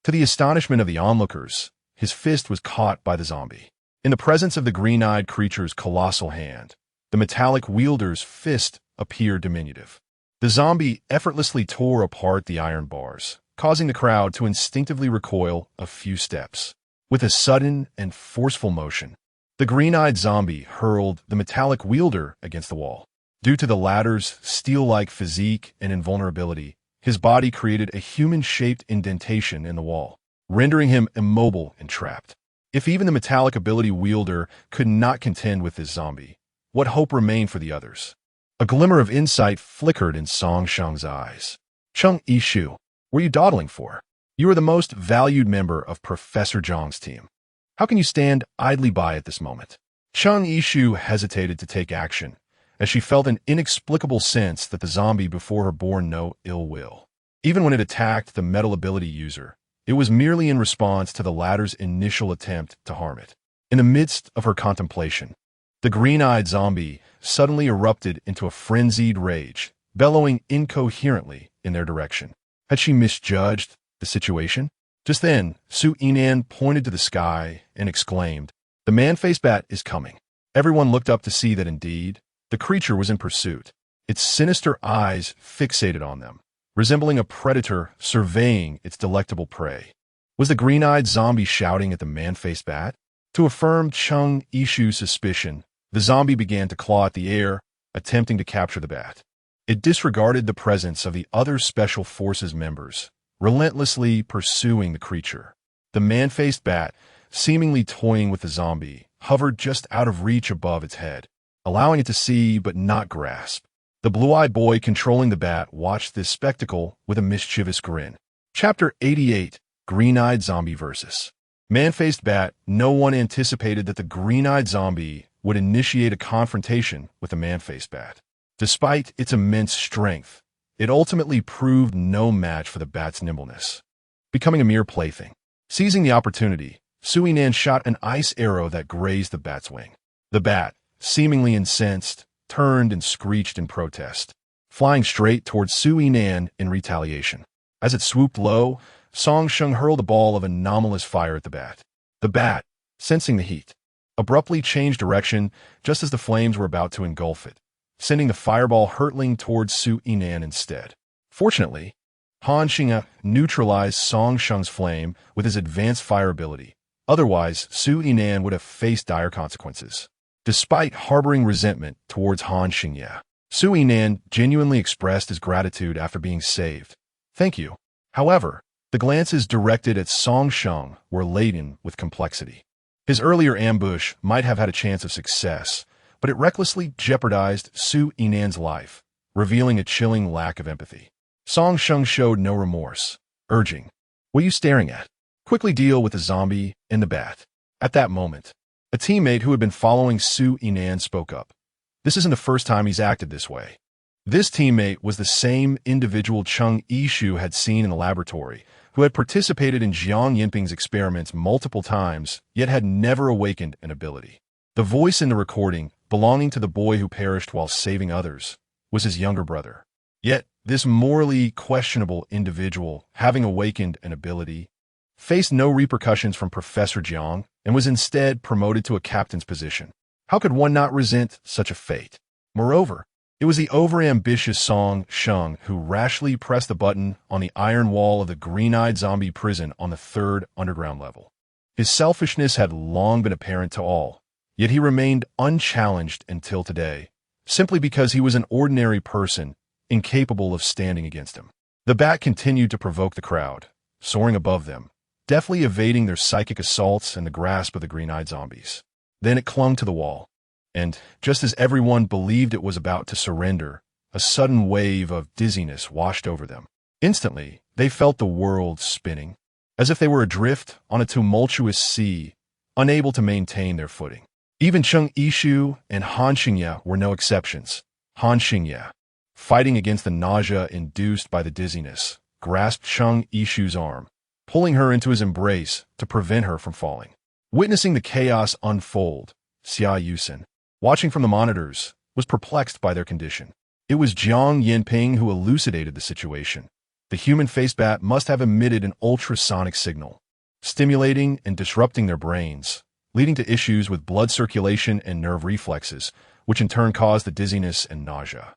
to the astonishment of the onlookers, his fist was caught by the zombie. In the presence of the green-eyed creature's colossal hand, the metallic wielder's fist appeared diminutive. The zombie effortlessly tore apart the iron bars, causing the crowd to instinctively recoil a few steps. With a sudden and forceful motion, the green-eyed zombie hurled the metallic wielder against the wall. Due to the latter's steel-like physique and invulnerability, his body created a human-shaped indentation in the wall, rendering him immobile and trapped. If even the metallic ability wielder could not contend with this zombie, what hope remained for the others? A glimmer of insight flickered in Song Shang's eyes. "Shang Yishu, what are you dawdling for? You are the most valued member of Professor Zhang's team. How can you stand idly by at this moment?" Shang Yishu hesitated to take action, as she felt an inexplicable sense that the zombie before her bore no ill will. Even when it attacked the metal ability user, it was merely in response to the latter's initial attempt to harm it. In the midst of her contemplation, the green-eyed zombie suddenly erupted into a frenzied rage, bellowing incoherently in their direction. Had she misjudged the situation? Just then, Su Yinan pointed to the sky and exclaimed, "The man-faced bat is coming." Everyone looked up to see that indeed, the creature was in pursuit, its sinister eyes fixated on them, resembling a predator surveying its delectable prey. Was the green-eyed zombie shouting at the man-faced bat? To affirm Shang Yishu's suspicion, the zombie began to claw at the air, attempting to capture the bat. It disregarded the presence of the other Special Forces members, relentlessly pursuing the creature. The man-faced bat, seemingly toying with the zombie, hovered just out of reach above its head, allowing it to see but not grasp. The blue-eyed boy controlling the bat watched this spectacle with a mischievous grin. Chapter 88, Green-Eyed Zombie vs. Man-Faced Bat. No one anticipated that the green-eyed zombie would initiate a confrontation with the man-faced bat. Despite its immense strength, it ultimately proved no match for the bat's nimbleness, becoming a mere plaything. Seizing the opportunity, Su Yinan shot an ice arrow that grazed the bat's wing. The bat, seemingly incensed, turned and screeched in protest, flying straight towards Su Yinan in retaliation. As it swooped low, Song Shang hurled a ball of anomalous fire at the bat. The bat, sensing the heat, abruptly changed direction just as the flames were about to engulf it, sending the fireball hurtling towards Su Yinan instead. Fortunately, Han Xing'e neutralized Song Shang's flame with his advanced fire ability. Otherwise, Su Yinan would have faced dire consequences. Despite harboring resentment towards Han Xing'e, Su Yinan genuinely expressed his gratitude after being saved. "Thank you." However, the glances directed at Song Shang were laden with complexity. His earlier ambush might have had a chance of success, but it recklessly jeopardized Su Yinan's life, revealing a chilling lack of empathy. Song Shang showed no remorse, urging, "What are you staring at? Quickly deal with the zombie and the bat." At that moment, a A teammate who had been following Su Inan spoke up. This isn't the first time he's acted this way. This teammate was the same individual Chung Yishu had seen in the laboratory, who had participated in Jiang Yinping's experiments multiple times, yet had never awakened an ability. The voice in the recording, belonging to the boy who perished while saving others, was his younger brother. Yet, this morally questionable individual, having awakened an ability, faced no repercussions from Professor Jiang and was instead promoted to a captain's position. How could one not resent such a fate? Moreover, it was the overambitious Song Sheng who rashly pressed the button on the iron wall of the green-eyed zombie prison on the third underground level. His selfishness had long been apparent to all, yet he remained unchallenged until today, simply because he was an ordinary person, incapable of standing against him. The bat continued to provoke the crowd, soaring above them, deftly evading their psychic assaults and the grasp of the green-eyed zombies. Then it clung to the wall, and, just as everyone believed it was about to surrender, a sudden wave of dizziness washed over them. Instantly, they felt the world spinning, as if they were adrift on a tumultuous sea, unable to maintain their footing. Even Chung Yishu and Han Xingye were no exceptions. Han Xingye, fighting against the nausea induced by the dizziness, grasped Chung Yishu's arm, pulling her into his embrace to prevent her from falling. Witnessing the chaos unfold, Xia Yusen, watching from the monitors, was perplexed by their condition. It was Jiang Yinping who elucidated the situation. The human-faced bat must have emitted an ultrasonic signal, stimulating and disrupting their brains, leading to issues with blood circulation and nerve reflexes, which in turn caused the dizziness and nausea.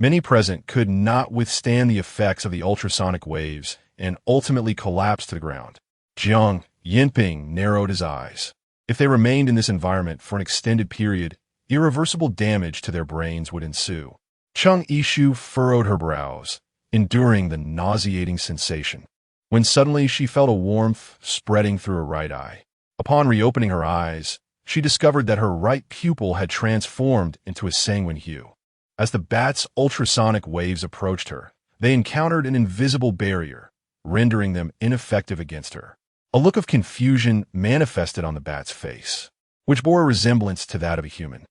Many present could not withstand the effects of the ultrasonic waves and ultimately collapsed to the ground. Jiang Yinping narrowed his eyes. If they remained in this environment for an extended period, irreversible damage to their brains would ensue. Chung Yishu furrowed her brows, enduring the nauseating sensation, when suddenly she felt a warmth spreading through her right eye. Upon reopening her eyes, she discovered that her right pupil had transformed into a sanguine hue. As the bat's ultrasonic waves approached her, they encountered an invisible barrier, rendering them ineffective against her. A look of confusion manifested on the bat's face, which bore a resemblance to that of a human.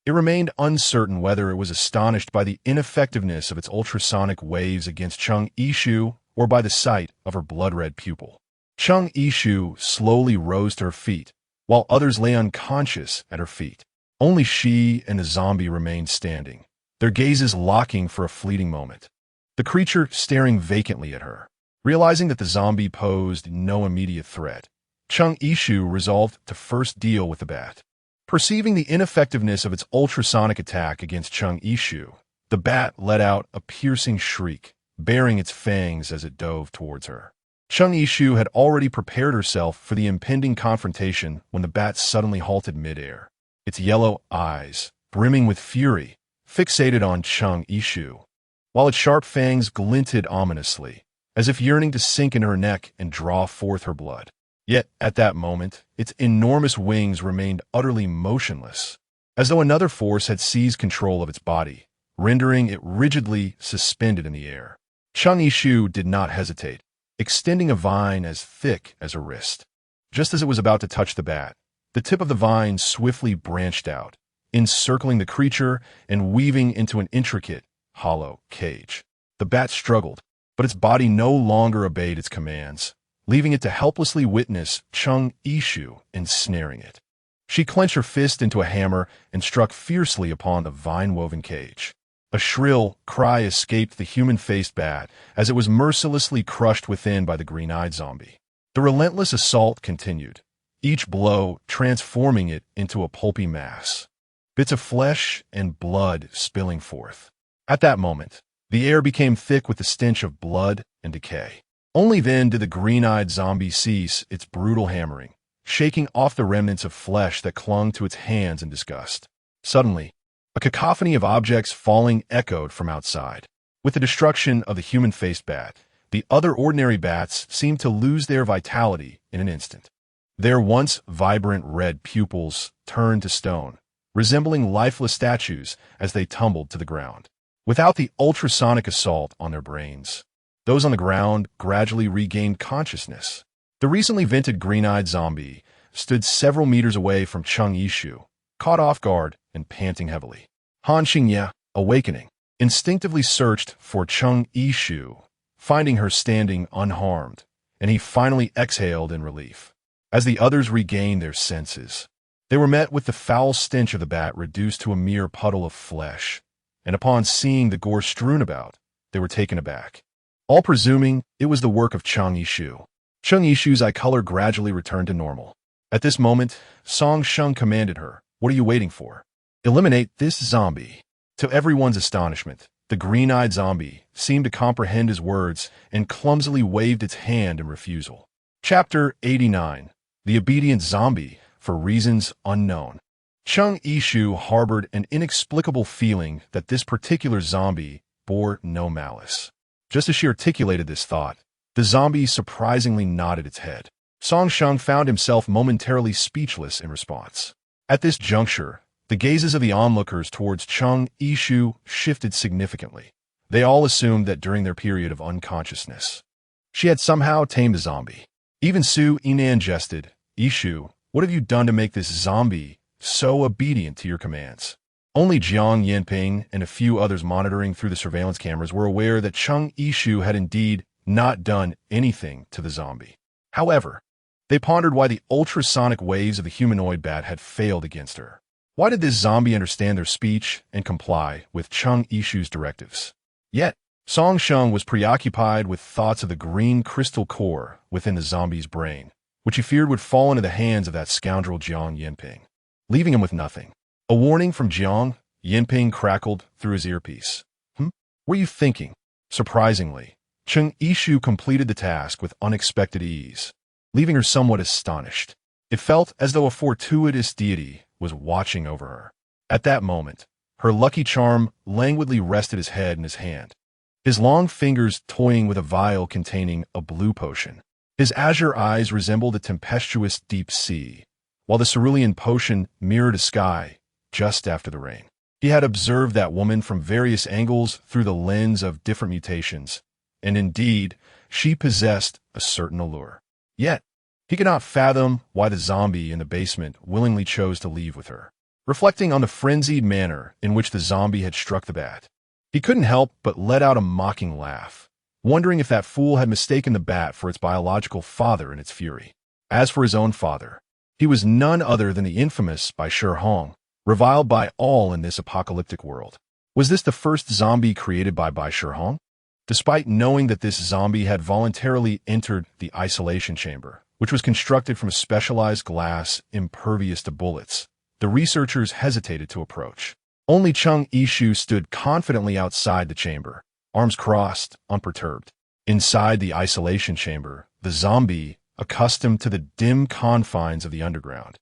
It remained uncertain whether it was astonished by the ineffectiveness of its ultrasonic waves against Chung Yishu or by the sight of her blood-red pupil. Chung Yishu slowly rose to her feet, while others lay unconscious at her feet. Only she and the zombie remained standing, their gazes locking for a fleeting moment, the creature staring vacantly at her. Realizing that the zombie posed no immediate threat, Chung Yishu resolved to first deal with the bat. Perceiving the ineffectiveness of its ultrasonic attack against Chung Yishu, the bat let out a piercing shriek, baring its fangs as it dove towards her. Chung Yishu had already prepared herself for the impending confrontation when the bat suddenly halted midair, its yellow eyes, brimming with fury, fixated on Chung Yishu, while its sharp fangs glinted ominously, as if yearning to sink in her neck and draw forth her blood. Yet, at that moment, its enormous wings remained utterly motionless, as though another force had seized control of its body, rendering it rigidly suspended in the air. Chung Yishu did not hesitate, extending a vine as thick as her wrist. Just as it was about to touch the bat, the tip of the vine swiftly branched out, encircling the creature and weaving into an intricate, hollow cage. The bat struggled, but its body no longer obeyed its commands, leaving it to helplessly witness Chung Yishu ensnaring it. She clenched her fist into a hammer and struck fiercely upon the vine-woven cage. A shrill cry escaped the human-faced bat as it was mercilessly crushed within by the green-eyed zombie. The relentless assault continued, each blow transforming it into a pulpy mass, bits of flesh and blood spilling forth. At that moment, the air became thick with the stench of blood and decay. Only then did the green-eyed zombie cease its brutal hammering, shaking off the remnants of flesh that clung to its hands in disgust. Suddenly, a cacophony of objects falling echoed from outside. With the destruction of the human-faced bat, the other ordinary bats seemed to lose their vitality in an instant. Their once vibrant red pupils turned to stone, resembling lifeless statues as they tumbled to the ground. Without the ultrasonic assault on their brains, those on the ground gradually regained consciousness. The recently vented green-eyed zombie, stood several meters away from Chung Yishu, caught off guard and panting heavily. Han Xingye, awakening, instinctively searched for Chung Yishu, finding her standing unharmed, and he finally exhaled in relief. As the others regained their senses, they were met with the foul stench of the bat reduced to a mere puddle of flesh, and upon seeing the gore strewn about, they were taken aback, all presuming it was the work of Chung Yishu. Chung Yishu's eye color gradually returned to normal. At this moment, Song Sheng commanded her, "What are you waiting for? Eliminate this zombie." To everyone's astonishment, the green-eyed zombie seemed to comprehend his words and clumsily waved its hand in refusal. Chapter 89. The Obedient Zombie, for Reasons Unknown. Chung Yishu harbored an inexplicable feeling that this particular zombie bore no malice. Just as she articulated this thought, the zombie surprisingly nodded its head. Song Sheng found himself momentarily speechless in response. At this juncture, the gazes of the onlookers towards Chung Yishu shifted significantly. They all assumed that during their period of unconsciousness, she had somehow tamed the zombie. Even Su Yinan jested, "Yishu, what have you done to make this zombie so obedient to your commands?" Only Jiang Yanping and a few others monitoring through the surveillance cameras were aware that Chung Yishu had indeed not done anything to the zombie. However, they pondered why the ultrasonic waves of the humanoid bat had failed against her. Why did this zombie understand their speech and comply with Chung Yishu's directives? Yet, Song Sheng was preoccupied with thoughts of the green crystal core within the zombie's brain, which he feared would fall into the hands of that scoundrel Jiang Yanping, leaving him with nothing. A warning from Jiang Yanping crackled through his earpiece. What were you thinking? Surprisingly, Chung Yishu completed the task with unexpected ease, leaving her somewhat astonished. It felt as though a fortuitous deity was watching over her. At that moment, her lucky charm languidly rested his head in his hand, his long fingers toying with a vial containing a blue potion. His azure eyes resembled a tempestuous deep sea, while the cerulean potion mirrored a sky just after the rain. He had observed that woman from various angles through the lens of different mutations, and indeed, she possessed a certain allure. Yet, he could not fathom why the zombie in the basement willingly chose to leave with her. Reflecting on the frenzied manner in which the zombie had struck the bat, he couldn't help but let out a mocking laugh, wondering if that fool had mistaken the bat for its biological father in its fury. As for his own father, he was none other than the infamous Bai Hong, reviled by all in this apocalyptic world. Was this the first zombie created by Bai Hong? Despite knowing that this zombie had voluntarily entered the isolation chamber, which was constructed from a specialized glass impervious to bullets, the researchers hesitated to approach. Only Chung Yishu stood confidently outside the chamber, arms crossed, unperturbed. Inside the isolation chamber, the zombie, accustomed to the dim confines of the underground,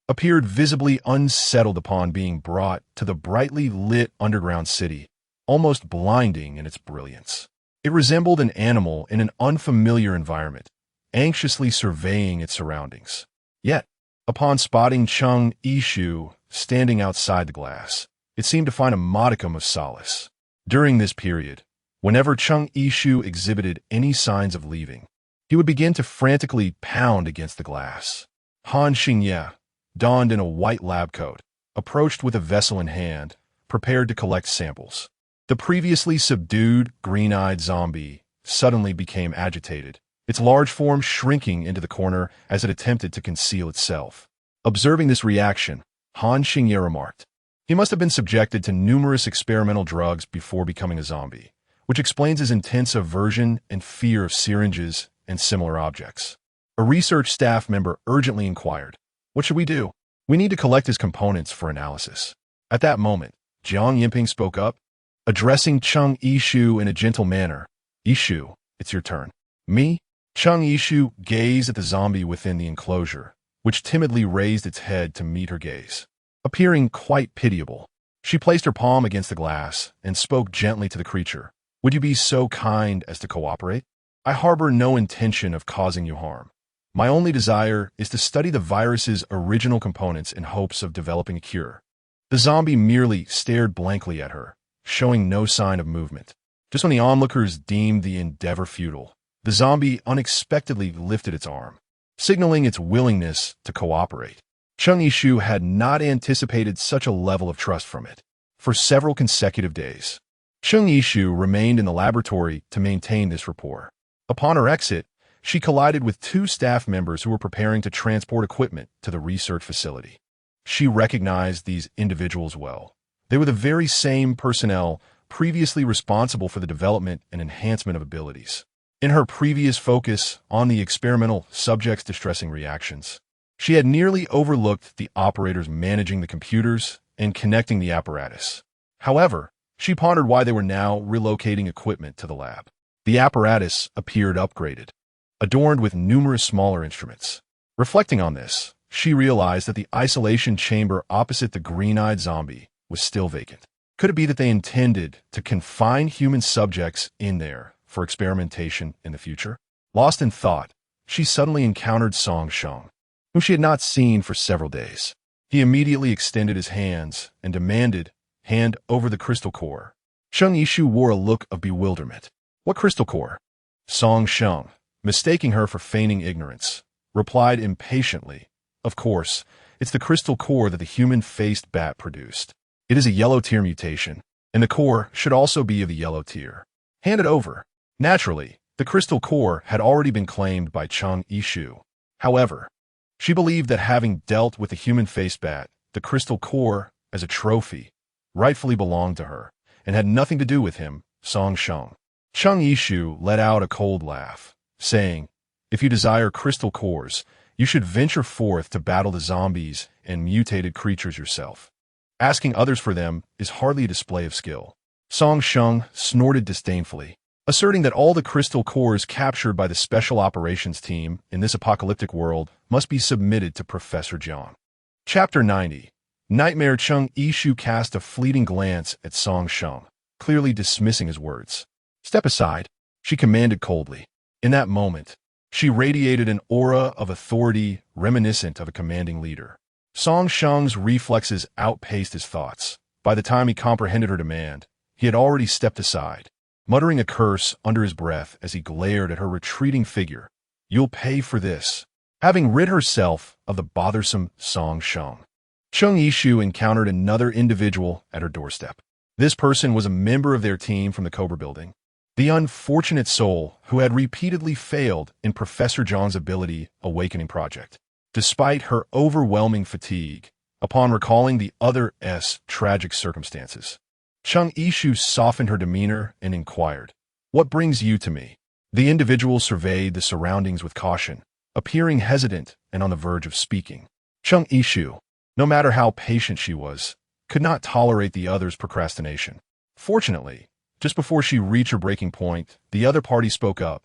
appeared visibly unsettled upon being brought to the brightly lit underground city, almost blinding in its brilliance. It resembled an animal in an unfamiliar environment, anxiously surveying its surroundings. Yet, upon spotting Chung Yishu standing outside the glass, it seemed to find a modicum of solace. During this period, whenever Chung Yishu exhibited any signs of leaving, he would begin to frantically pound against the glass. Han Xingye, donned in a white lab coat, approached with a vessel in hand, prepared to collect samples. The previously subdued, green-eyed zombie suddenly became agitated, its large form shrinking into the corner as it attempted to conceal itself. Observing this reaction, Han Xingye remarked, "He must have been subjected to numerous experimental drugs before becoming a zombie, which explains his intense aversion and fear of syringes and similar objects." A research staff member urgently inquired, "What should we do? We need to collect his components for analysis." At that moment, Jiang Yanping spoke up, addressing Chung Yishu in a gentle manner. "Yishu, it's your turn." "Me?" Chung Yishu gazed at the zombie within the enclosure, which timidly raised its head to meet her gaze. Appearing quite pitiable, she placed her palm against the glass and spoke gently to the creature. "Would you be so kind as to cooperate? I harbor no intention of causing you harm. My only desire is to study the virus's original components in hopes of developing a cure." The zombie merely stared blankly at her, showing no sign of movement. Just when the onlookers deemed the endeavor futile, the zombie unexpectedly lifted its arm. signaling its willingness to cooperate. Cheng Yishu had not anticipated such a level of trust from it. For several consecutive days, Cheng Yishu remained in the laboratory to maintain this rapport. Upon her exit, she collided with two staff members who were preparing to transport equipment to the research facility. She recognized these individuals well. They were the very same personnel previously responsible for the development and enhancement of abilities. In her previous focus on the experimental subject's distressing reactions, she had nearly overlooked the operators managing the computers and connecting the apparatus. However, she pondered why they were now relocating equipment to the lab. The apparatus appeared upgraded, adorned with numerous smaller instruments. Reflecting on this, she realized that the isolation chamber opposite the green-eyed zombie was still vacant. Could it be that they intended to confine human subjects in there for experimentation in the future? Lost in thought, she suddenly encountered Song Sheng, whom she had not seen for several days. He immediately extended his hands and demanded, "Hand over the crystal core." Cheng Yishu wore a look of bewilderment. "What crystal core?" Song Sheng, mistaking her for feigning ignorance, replied impatiently, "Of course, it's the crystal core that the human-faced bat produced. It is a yellow tier mutation, and the core should also be of the yellow tier. Hand it over." Naturally, the crystal core had already been claimed by Cheng Yishu. However, she believed that having dealt with the human-faced bat, the crystal core, as a trophy, rightfully belonged to her, and had nothing to do with him, Song Sheng. Cheng Yishu let out a cold laugh, saying, "If you desire crystal cores, you should venture forth to battle the zombies and mutated creatures yourself. Asking others for them is hardly a display of skill." Song Sheng snorted disdainfully, asserting that all the crystal cores captured by the special operations team in this apocalyptic world must be submitted to Professor Jiang. Chapter 90. Nightmare. Cheng Yishu cast a fleeting glance at Song Sheng, clearly dismissing his words. "Step aside," she commanded coldly. In that moment, she radiated an aura of authority reminiscent of a commanding leader. Song Sheng's reflexes outpaced his thoughts. By the time he comprehended her demand, he had already stepped aside, muttering a curse under his breath as he glared at her retreating figure. "You'll pay for this." Having rid herself of the bothersome Song Sheng, Cheng Yishu encountered another individual at her doorstep. This person was a member of their team from the Cobra building. The unfortunate soul who had repeatedly failed in Professor Jiang's ability awakening project. Despite her overwhelming fatigue, upon recalling the other's tragic circumstances, Cheng Yishu softened her demeanor and inquired, "What brings you to me?" The individual surveyed the surroundings with caution, appearing hesitant and on the verge of speaking. Cheng Yishu, no matter how patient she was, could not tolerate the other's procrastination. Fortunately, just before she reached her breaking point, the other party spoke up.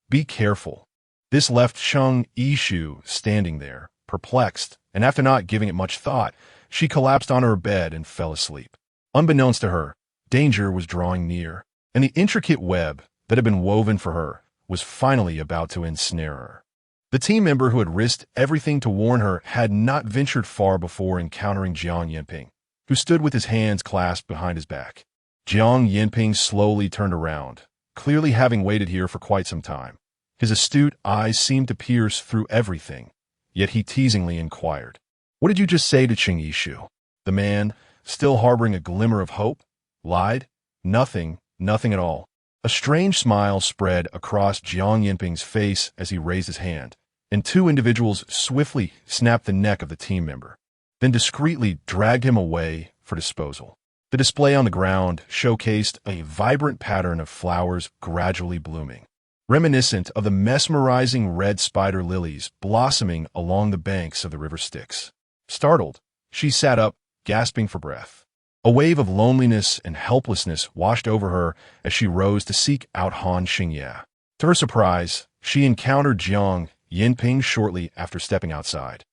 "Be careful." This left Cheng Yishu standing there, perplexed, and after not giving it much thought, she collapsed onto her bed and fell asleep. Unbeknownst to her, danger was drawing near, and the intricate web that had been woven for her was finally about to ensnare her. The team member who had risked everything to warn her had not ventured far before encountering Jiang Yinping, who stood with his hands clasped behind his back. Jiang Yinping slowly turned around, clearly having waited here for quite some time. His astute eyes seemed to pierce through everything, yet he teasingly inquired, "What did you just say to Cheng Yishu?" The man, still harboring a glimmer of hope, lied, "Nothing, nothing at all." A strange smile spread across Jiang Yinping's face as he raised his hand, and two individuals swiftly snapped the neck of the team member, then discreetly dragged him away for disposal. The display on the ground showcased a vibrant pattern of flowers gradually blooming, reminiscent of the mesmerizing red spider lilies blossoming along the banks of the river Styx. Startled, she sat up, gasping for breath. A wave of loneliness and helplessness washed over her as she rose to seek out Han Xingye. To her surprise, she encountered Jiang Yinping shortly after stepping outside,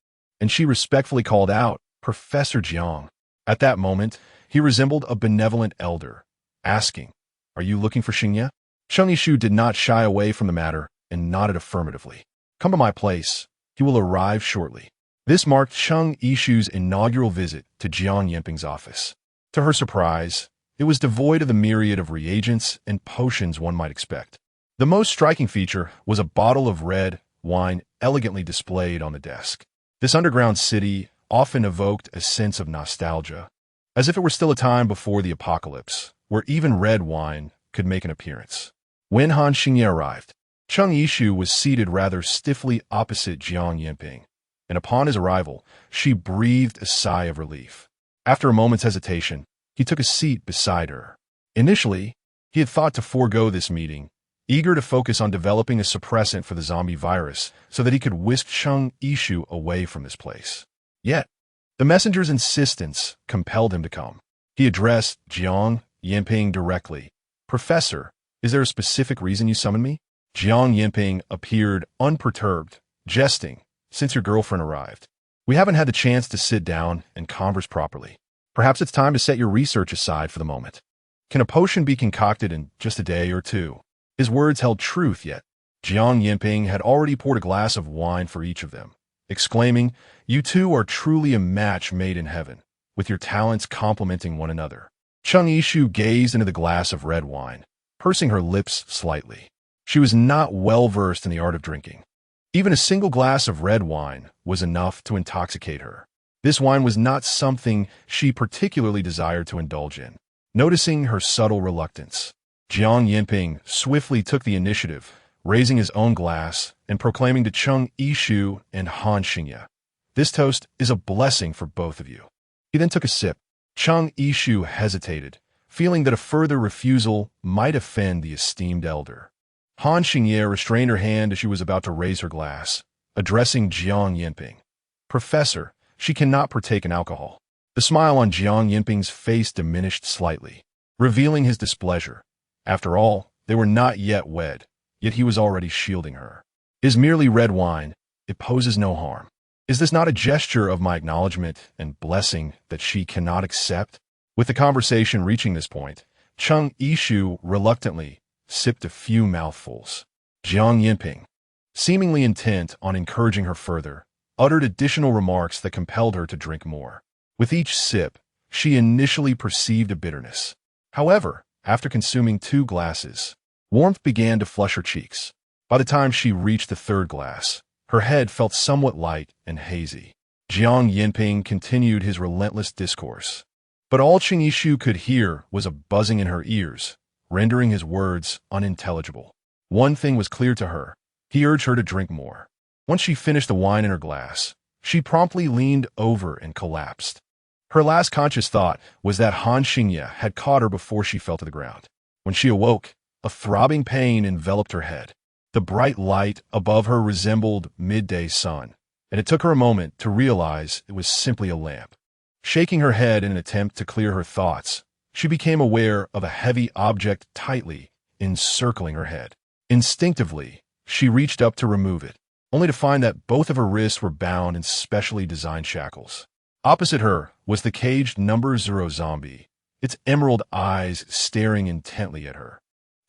and she respectfully called out, "Professor Jiang." At that moment, he resembled a benevolent elder, asking, "Are you looking for Xingye?" Cheng Yishu did not shy away from the matter and nodded affirmatively. "Come to my place. He will arrive shortly." This marked Cheng Yishu's inaugural visit to Jiang Yinping's office. To her surprise, it was devoid of the myriad of reagents and potions one might expect. The most striking feature was a bottle of red, wine elegantly displayed on the desk. This underground city often evoked a sense of nostalgia, as if it were still a time before the apocalypse, where even red wine could make an appearance. When Han Xingye arrived, Cheng Yishu was seated rather stiffly opposite Jiang Yinping, and upon his arrival, she breathed a sigh of relief. After a moment's hesitation, he took a seat beside her. Initially, he had thought to forego this meeting, eager to focus on developing a suppressant for the zombie virus so that he could whisk Cheng Yishu away from this place. Yet, the messenger's insistence compelled him to come. He addressed Jiang Yinping directly. "Professor, is there a specific reason you summoned me?" Jiang Yinping appeared unperturbed, jesting, "Since your girlfriend arrived, we haven't had the chance to sit down and converse properly. Perhaps it's time to set your research aside for the moment. Can a potion be concocted in just a day or two?" His words held truth, yet Jiang Yinping had already poured a glass of wine for each of them, exclaiming, "You two are truly a match made in heaven, with your talents complementing one another." Cheng Yishu gazed into the glass of red wine, pursing her lips slightly. She was not well versed in the art of drinking. Even a single glass of red wine was enough to intoxicate her. This wine was not something she particularly desired to indulge in. Noticing her subtle reluctance, Jiang Yinping swiftly took the initiative, raising his own glass and proclaiming to Cheng Yishu and Han Xingye, "This toast is a blessing for both of you." He then took a sip. Cheng Yishu hesitated, feeling that a further refusal might offend the esteemed elder. Han Xingye restrained her hand as she was about to raise her glass, addressing Jiang Yinping. "Professor, she cannot partake in alcohol." The smile on Jiang Yinping's face diminished slightly, revealing his displeasure. After all, they were not yet wed, yet he was already shielding her. "It is merely red wine. It poses no harm. Is this not a gesture of my acknowledgement and blessing that she cannot accept?" With the conversation reaching this point, Cheng Yishu reluctantly sipped a few mouthfuls. Jiang Yinping, seemingly intent on encouraging her further, uttered additional remarks that compelled her to drink more. With each sip, she initially perceived a bitterness. However, after consuming 2 glasses, warmth began to flush her cheeks. By the time she reached the 3rd glass, her head felt somewhat light and hazy. Jiang Yinping continued his relentless discourse, but all Cheng Yishu could hear was a buzzing in her ears, rendering his words unintelligible. One thing was clear to her: he urged her to drink more. Once she finished the wine in her glass, she promptly leaned over and collapsed. Her last conscious thought was that Han Xingye had caught her before she fell to the ground. When she awoke, a throbbing pain enveloped her head. The bright light above her resembled midday sun, and it took her a moment to realize it was simply a lamp. Shaking her head in an attempt to clear her thoughts, she became aware of a heavy object tightly encircling her head. Instinctively, she reached up to remove it, only to find that both of her wrists were bound in specially designed shackles. Opposite her was the caged number 0 zombie, its emerald eyes staring intently at her.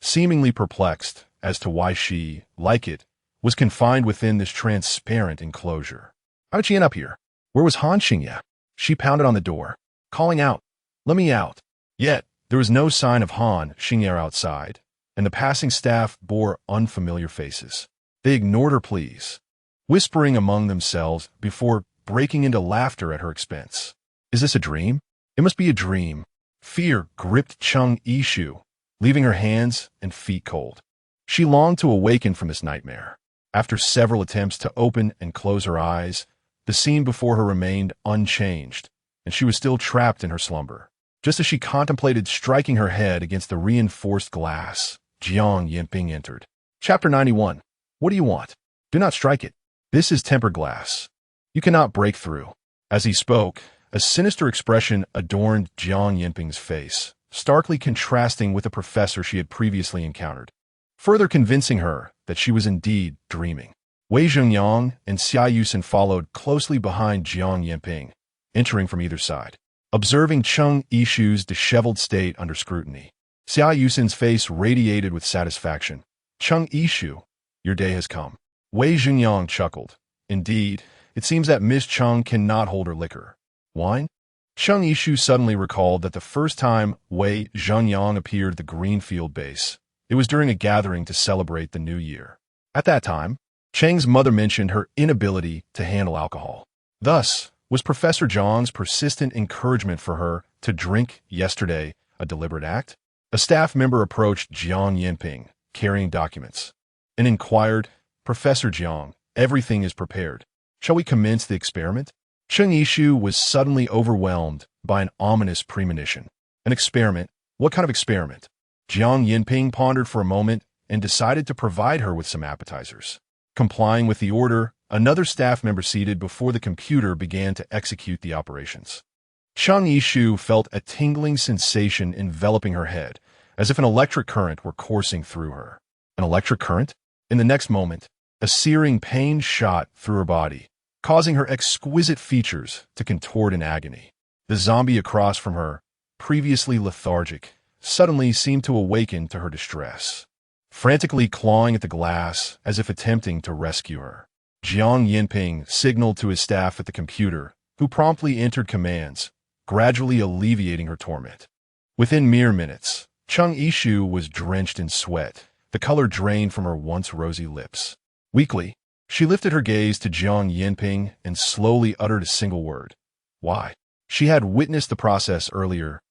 Seemingly perplexed as to why she, like it, was confined within this transparent enclosure. How did she end up here? Where was Han Xingye? She pounded on the door, calling out, "Let me out." Yet, there was no sign of Han Xingye outside, and the passing staff bore unfamiliar faces. They ignored her pleas, whispering among themselves before breaking into laughter at her expense. Is this a dream? It must be a dream. Fear gripped Cheng Yishu, leaving her hands and feet cold. She longed to awaken from this nightmare. After several attempts to open and close her eyes, the scene before her remained unchanged, and she was still trapped in her slumber. Just as she contemplated striking her head against the reinforced glass, Jiang Yinping entered. Chapter 91. What do you want? Do not strike it. This is tempered glass. You cannot break through. As he spoke, a sinister expression adorned Jiang Yinping's face, starkly contrasting with the professor she had previously encountered, further convincing her that she was indeed dreaming. Wei Zhengyang and Xia Yusen followed closely behind Jiang Yinping, entering from either side. Observing Cheng Yishu's disheveled state under scrutiny, Xia Yusen's face radiated with satisfaction. "Cheng Yishu, your day has come." Wei Zhengyang chuckled. "Indeed, it seems that Miss Cheng cannot hold her liquor. Wine?" Cheng Yishu suddenly recalled that the first time Wei Zhengyang appeared at the Greenfield base, it was during a gathering to celebrate the new year. At that time, Cheng's mother mentioned her inability to handle alcohol. Thus, was Professor Zhang's persistent encouragement for her to drink yesterday a deliberate act? A staff member approached Jiang Yinping, carrying documents, and inquired, "Professor Jiang, everything is prepared. Shall we commence the experiment?" Cheng Yishu was suddenly overwhelmed by an ominous premonition. An experiment? What kind of experiment? Jiang Yinping pondered for a moment and decided to provide her with some appetizers. Complying with the order, another staff member seated before the computer began to execute the operations. Cheng Yishu felt a tingling sensation enveloping her head, as if an electric current were coursing through her. An electric current? In the next moment, a searing pain shot through her body, causing her exquisite features to contort in agony. The zombie across from her, previously lethargic, suddenly seemed to awaken to her distress, frantically clawing at the glass as if attempting to rescue her. Jiang Yinping signaled to his staff at the computer, who promptly entered commands, gradually alleviating her torment. Within mere minutes, Cheng Yishu was drenched in sweat, the color drained from her once rosy lips. Weakly, she lifted her gaze to Jiang Yinping and slowly uttered a single word. Why? She had witnessed the process earlier,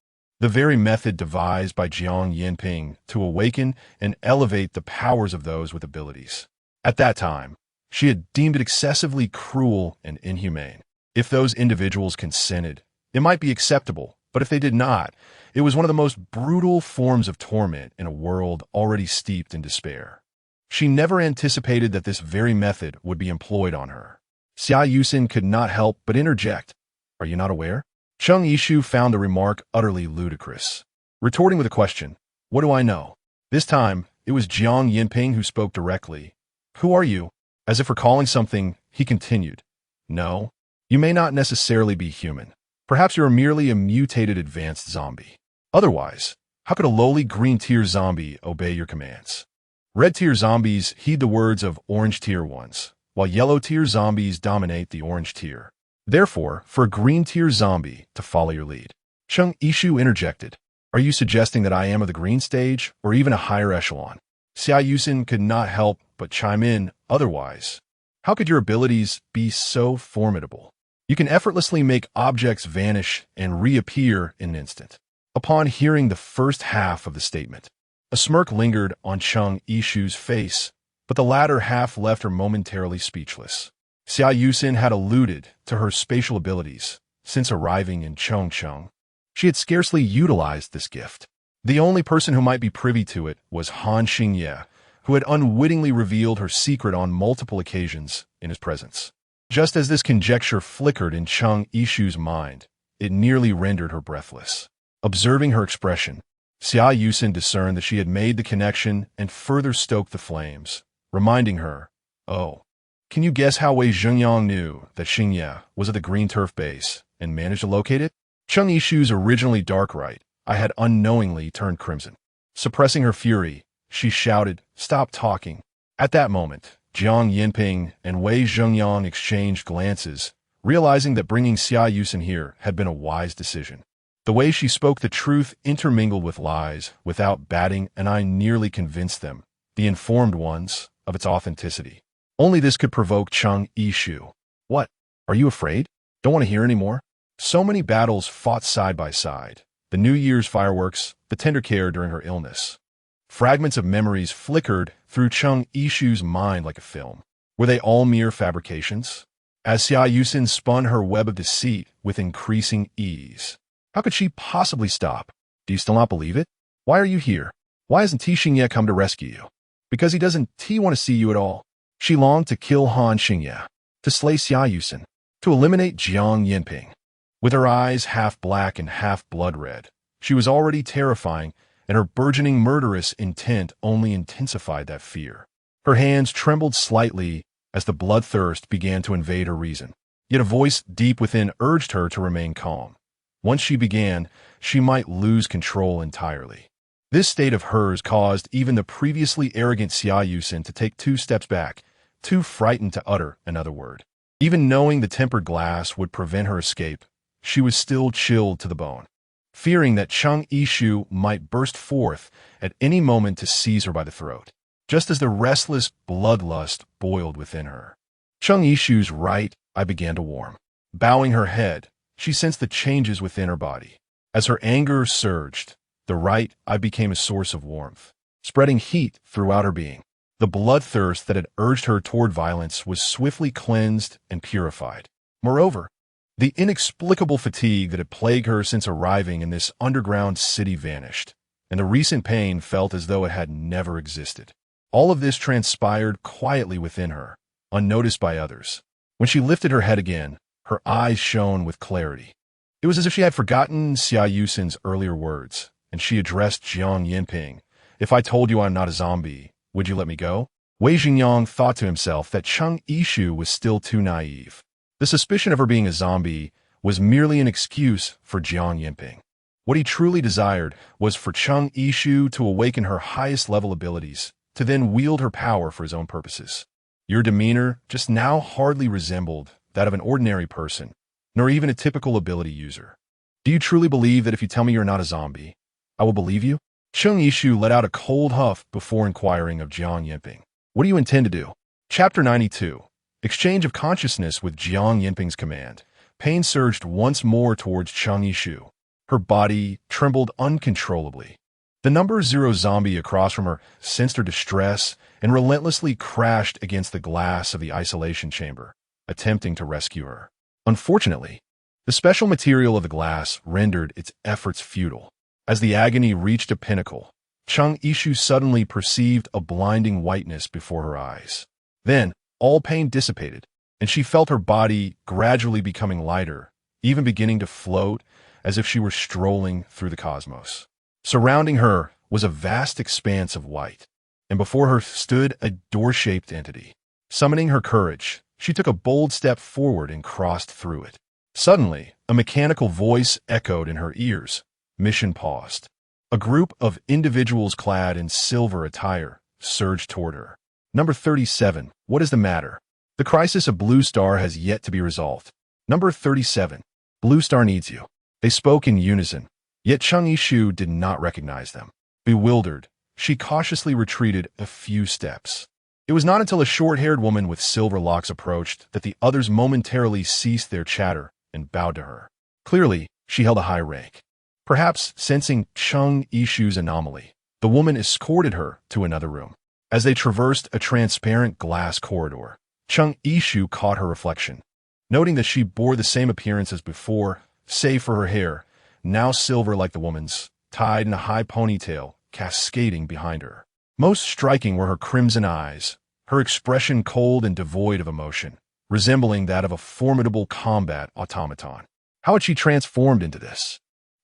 the very method devised by Jiang Yinping to awaken and elevate the powers of those with abilities. At that time, she had deemed it excessively cruel and inhumane. If those individuals consented, it might be acceptable, but if they did not, it was one of the most brutal forms of torment in a world already steeped in despair. She never anticipated that this very method would be employed on her. Xia Yusin could not help but interject. "Are you not aware?" Cheng Yishu found the remark utterly ludicrous. Retorting with a question, "What do I know?" This time, it was Jiang Yinping who spoke directly. "Who are you?" As if recalling something, he continued, "No, you may not necessarily be human. Perhaps you're merely a mutated advanced zombie. Otherwise, how could a lowly green-tier zombie obey your commands? Red-tier zombies heed the words of orange-tier ones, while yellow-tier zombies dominate the orange tier. Therefore, for a green-tier zombie to follow your lead." Cheng Yishu interjected, "Are you suggesting that I am of the green stage, or even a higher echelon?" Xia Yusin could not help but chime in, "Otherwise, how could your abilities be so formidable? You can effortlessly make objects vanish and reappear in an instant." Upon hearing the first half of the statement, a smirk lingered on Cheng Yishu's face, but the latter half left her momentarily speechless. Xia Yusin had alluded to her spatial abilities since arriving in Chongcheng. She had scarcely utilized this gift. The only person who might be privy to it was Han Xingye, who had unwittingly revealed her secret on multiple occasions in his presence. Just as this conjecture flickered in Cheng Yishu's mind, it nearly rendered her breathless. Observing her expression, Xia Yusin discerned that she had made the connection and further stoked the flames, reminding her, "Oh, can you guess how Wei Zhengyang knew that Xingye was at the green turf base and managed to locate it?" Cheng Yishu's originally dark right eye had unknowingly turned crimson. Suppressing her fury, she shouted, "Stop talking." At that moment, Jiang Yinping and Wei Zhengyang exchanged glances, realizing that bringing Xia Yusin here had been a wise decision. The way she spoke the truth intermingled with lies without batting an eye nearly convinced them, the informed ones, of its authenticity. Only this could provoke Cheng Yishu. "What? Are you afraid? Don't want to hear any more?" So many battles fought side by side. The New Year's fireworks, the tender care during her illness. Fragments of memories flickered through Cheng Yishu's mind like a film. Were they all mere fabrications? As Xia Yusin spun her web of deceit with increasing ease. How could she possibly stop? Do you still not believe it? Why are you here? Why hasn't Xingye come to rescue you? Because he doesn't want to see you at all. She longed to kill Han Xingye, to slay Xia Yusin, to eliminate Jiang Yinping. With her eyes half black and half blood red, she was already terrifying, and her burgeoning murderous intent only intensified that fear. Her hands trembled slightly as the bloodthirst began to invade her reason. Yet a voice deep within urged her to remain calm. Once she began, she might lose control entirely. This state of hers caused even the previously arrogant Xia Yusin to take 2 steps back, too frightened to utter another word. Even knowing the tempered glass would prevent her escape, she was still chilled to the bone, fearing that Cheng Yishu might burst forth at any moment to seize her by the throat. just as the restless bloodlust boiled within her. Chung Yishu's right eye began to warm. Bowing her head, she sensed the changes within her body. As her anger surged, the right eye became a source of warmth, spreading heat throughout her being. The bloodthirst that had urged her toward violence was swiftly cleansed and purified. Moreover, the inexplicable fatigue that had plagued her since arriving in this underground city vanished, and the recent pain felt as though it had never existed. All of this transpired quietly within her, unnoticed by others. When she lifted her head again, her eyes shone with clarity. It was as if she had forgotten Xia Yusin's earlier words, and she addressed Jiang Yinping. "If I told you I'm not a zombie, would you let me go?" Wei Xingyang thought to himself that Chung Yishu was still too naive. The suspicion of her being a zombie was merely an excuse for Jiang Yinping. What he truly desired was for Chung Yishu to awaken her highest level abilities, to then wield her power for his own purposes. Your demeanor just now hardly resembled that of an ordinary person, nor even a typical ability user. Do you truly believe that if you tell me you're not a zombie, I will believe you? Chung Yishu let out a cold huff before inquiring of Jiang Yinping. What do you intend to do? Chapter 92. Exchange of consciousness with Jiang Yinping's command. Pain surged once more towards Chung Yishu. Her body trembled uncontrollably. The number 0 zombie across from her sensed her distress and relentlessly crashed against the glass of the isolation chamber, attempting to rescue her. Unfortunately, the special material of the glass rendered its efforts futile. As the agony reached a pinnacle, Chung Yishu suddenly perceived a blinding whiteness before her eyes. Then, all pain dissipated, and she felt her body gradually becoming lighter, even beginning to float as if she were strolling through the cosmos. Surrounding her was a vast expanse of white, and before her stood a door-shaped entity. Summoning her courage, she took a bold step forward and crossed through it. Suddenly, a mechanical voice echoed in her ears. Mission paused. A group of individuals clad in silver attire surged toward her. Number 37. What is the matter? The crisis of Blue Star has yet to be resolved. Number 37. Blue Star needs you. They spoke in unison, yet Chung Yishu did not recognize them. Bewildered, she cautiously retreated a few steps. It was not until a short-haired woman with silver locks approached that the others momentarily ceased their chatter and bowed to her. Clearly, she held a high rank. Perhaps sensing Chung Yishu's anomaly, the woman escorted her to another room. As they traversed a transparent glass corridor, Chung Yishu caught her reflection. Noting that she bore the same appearance as before, save for her hair, now silver like the woman's, tied in a high ponytail, cascading behind her. Most striking were her crimson eyes, her expression cold and devoid of emotion, resembling that of a formidable combat automaton. How had she transformed into this?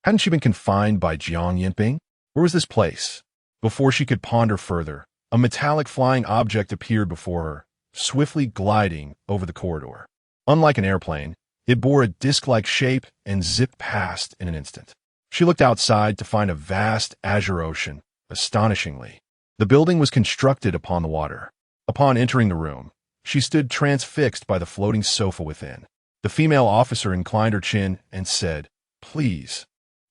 Hadn't she been confined by Jiang Yinping? Where was this place? Before she could ponder further, a metallic flying object appeared before her, swiftly gliding over the corridor. Unlike an airplane, it bore a disc-like shape and zipped past in an instant. She looked outside to find a vast azure ocean. Astonishingly, the building was constructed upon the water. Upon entering the room, she stood transfixed by the floating sofa within. The female officer inclined her chin and said, "Please,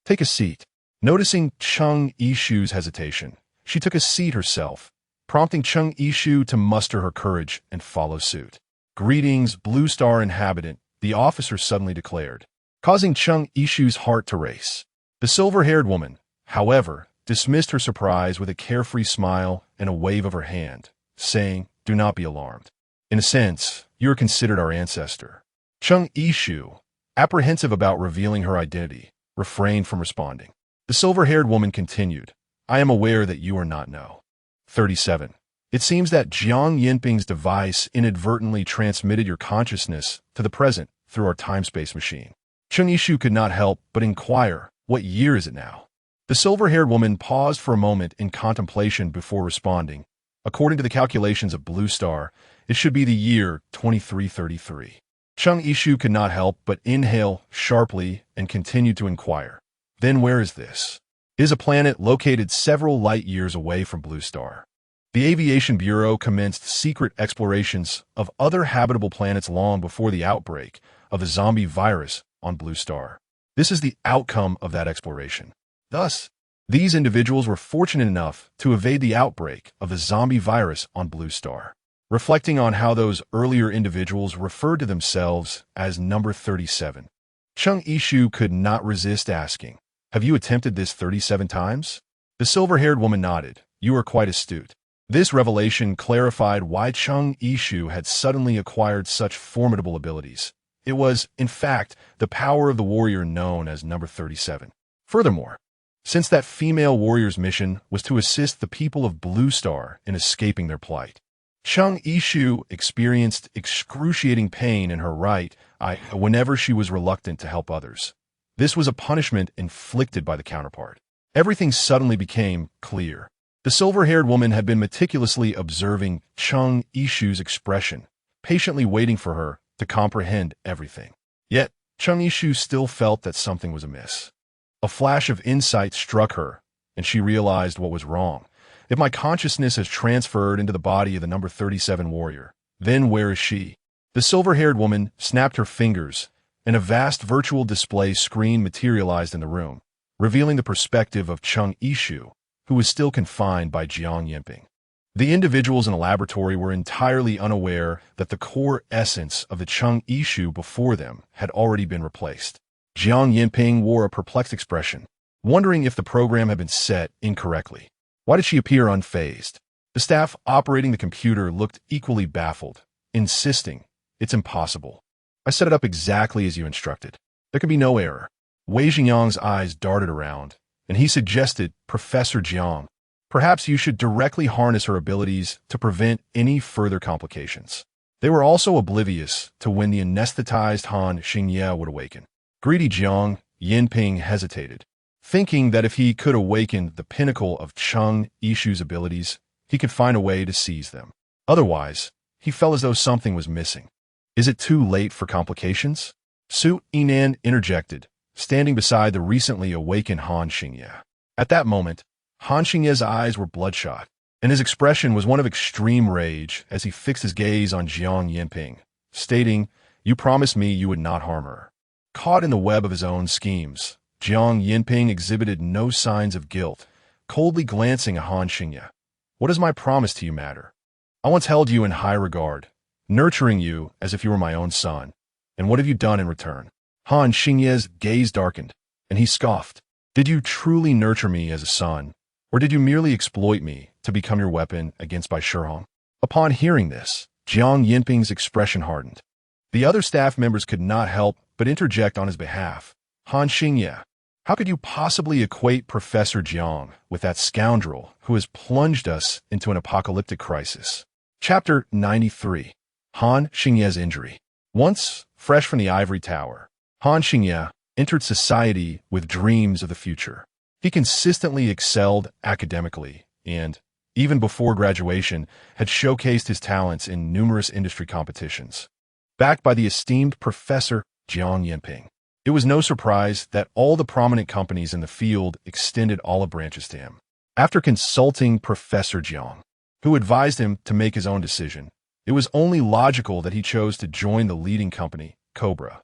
take a seat." Noticing Chung Yishu's hesitation, she took a seat herself, prompting Chung Yishu to muster her courage and follow suit. "Greetings, Blue Star inhabitant," the officer suddenly declared, causing Chung Yishu's heart to race. The silver-haired woman, however, dismissed her surprise with a carefree smile and a wave of her hand, saying, "Do not be alarmed. In a sense, you are considered our ancestor." Chung Yishu, apprehensive about revealing her identity, refrained from responding. The silver-haired woman continued, "I am aware that you are not no. 37. It seems that Jiang Yinping's device inadvertently transmitted your consciousness to the present through our time-space machine." Chung Yishu could not help but inquire, "What year is it now?" The silver-haired woman paused for a moment in contemplation before responding. According to the calculations of Blue Star, it should be the year 2333. Chung Yishu could not help but inhale sharply and continue to inquire. "Then where is this?" It is a planet located several light years away from Blue Star. The Aviation Bureau commenced secret explorations of other habitable planets long before the outbreak of the zombie virus on Blue Star. This is the outcome of that exploration. Thus, These individuals were fortunate enough to evade the outbreak of the zombie virus on Blue Star. Reflecting on how those earlier individuals referred to themselves as number 37, Chung Ishu could not resist asking, "Have you attempted this 37 times?" The silver-haired woman nodded. "You are quite astute." This revelation clarified why Chung Ishu had suddenly acquired such formidable abilities. It was, in fact, the power of the warrior known as number 37. Furthermore, since that female warrior's mission was to assist the people of Blue Star in escaping their plight, Chung Ishu experienced excruciating pain in her right eye whenever she was reluctant to help others. This was a punishment inflicted by the counterpart. Everything suddenly became clear. The silver-haired woman had been meticulously observing Chung Ishu's expression, patiently waiting for her to comprehend everything. Yet, Chung Ishu still felt that something was amiss. A flash of insight struck her, and she realized what was wrong. If my consciousness has transferred into the body of the number 37 warrior, then where is she? The silver-haired woman snapped her fingers, and a vast virtual display screen materialized in the room, revealing the perspective of Chung Ishu, who was still confined by Jiang Yinping. The individuals in the laboratory were entirely unaware that the core essence of the Chung Ishu before them had already been replaced. Jiang Yinping wore a perplexed expression, wondering if the program had been set incorrectly. Why did she appear unfazed? The staff operating the computer looked equally baffled, insisting, "It's impossible. I set it up exactly as you instructed. There can be no error." Wei Jingyang's eyes darted around, and he suggested, "Professor Jiang, perhaps you should directly harness her abilities to prevent any further complications." They were also oblivious to when the anesthetized Han Xingye would awaken. Greedy Jiang Yinping hesitated, thinking that if he could awaken the pinnacle of Chung Ishu's abilities, he could find a way to seize them. Otherwise, he felt as though something was missing. "Is it too late for complications?" Su Yinan interjected, standing beside the recently awakened Han Xingye. At that moment, Han Xingye's eyes were bloodshot, and his expression was one of extreme rage as he fixed his gaze on Jiang Yinping, stating, "You promised me you would not harm her." Caught in the web of his own schemes, Jiang Yinping exhibited no signs of guilt, coldly glancing at Han Xingye. "What does my promise to you matter? I once held you in high regard, nurturing you as if you were my own son. And what have you done in return?" Han Xingye's gaze darkened, and he scoffed. "Did you truly nurture me as a son, or did you merely exploit me to become your weapon against Bai Shihong?" Upon hearing this, Jiang Yinping's expression hardened. The other staff members could not help but interject on his behalf. "Han Xingye, how could you possibly equate Professor Jiang with that scoundrel who has plunged us into an apocalyptic crisis?" Chapter 93. Han Xingye's Injury. Once fresh from the ivory tower, Han Xingye entered society with dreams of the future. He consistently excelled academically and, even before graduation, had showcased his talents in numerous industry competitions. Backed by the esteemed Professor Jiang Yinping, it was no surprise that all the prominent companies in the field extended olive branches to him. After consulting Professor Jiang, who advised him to make his own decision, it was only logical that he chose to join the leading company, Cobra.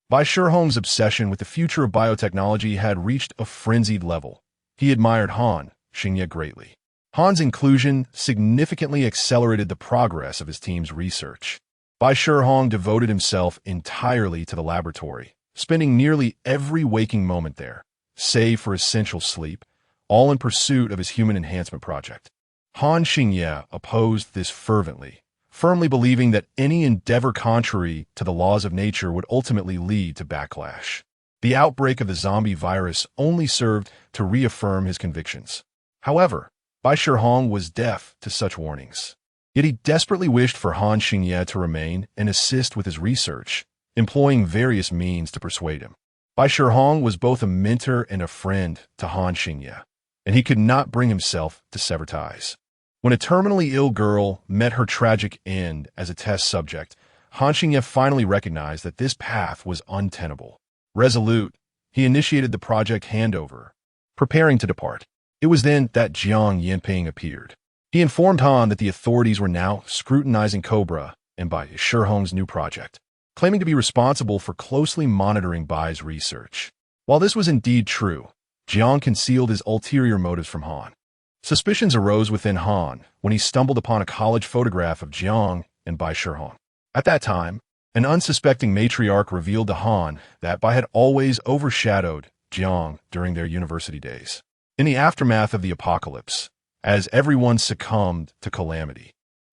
Bai Shihong's obsession with the future of biotechnology had reached a frenzied level. He admired Han Xingye greatly. Han's inclusion significantly accelerated the progress of his team's research. Bai Shihong devoted himself entirely to the laboratory, spending nearly every waking moment there, save for essential sleep, all in pursuit of his human enhancement project. Han Xingye opposed this fervently, firmly believing that any endeavor contrary to the laws of nature would ultimately lead to backlash. The outbreak of the zombie virus only served to reaffirm his convictions. However, Bai Shihong was deaf to such warnings. Yet he desperately wished for Han Xingye to remain and assist with his research, employing various means to persuade him. Bai Shihong was both a mentor and a friend to Han Xingye, and he could not bring himself to sever ties. When a terminally ill girl met her tragic end as a test subject, Han Xingye finally recognized that this path was untenable. Resolute, he initiated the project handover, preparing to depart. It was then that Jiang Yinping appeared. He informed Han that the authorities were now scrutinizing Cobra and Bai Shihong's new project, claiming to be responsible for closely monitoring Bai's research. While this was indeed true, Jiang concealed his ulterior motives from Han. Suspicions arose within Han when he stumbled upon a college photograph of Jiang and Bai Shihong. At that time, an unsuspecting matriarch revealed to Han that Bai had always overshadowed Jiang during their university days. In the aftermath of the apocalypse, as everyone succumbed to calamity,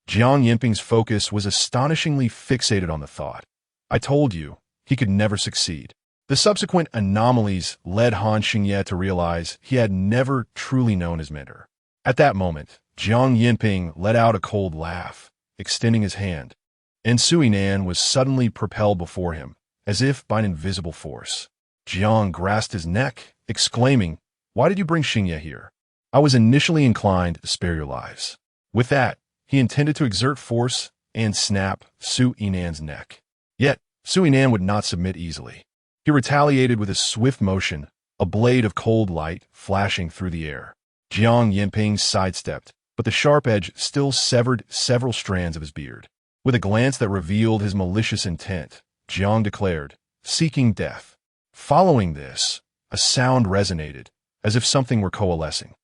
Jiang Yinping's focus was astonishingly fixated on the thought, "I told you, he could never succeed." The subsequent anomalies led Han Xingye to realize he had never truly known his mentor. At that moment, Jiang Yinping let out a cold laugh, extending his hand, and Sui Nan was suddenly propelled before him, as if by an invisible force. Jiang grasped his neck, exclaiming, "Why did you bring Xingye here? I was initially inclined to spare your lives." With that, he intended to exert force and snap Sui Nan's neck. Yet, Sui Nan would not submit easily. He retaliated with a swift motion, a blade of cold light flashing through the air. Jiang Yinping sidestepped, but the sharp edge still severed several strands of his beard. With a glance that revealed his malicious intent, Jiang declared, "Seeking death." Following this, a sound resonated, as if something were coalescing.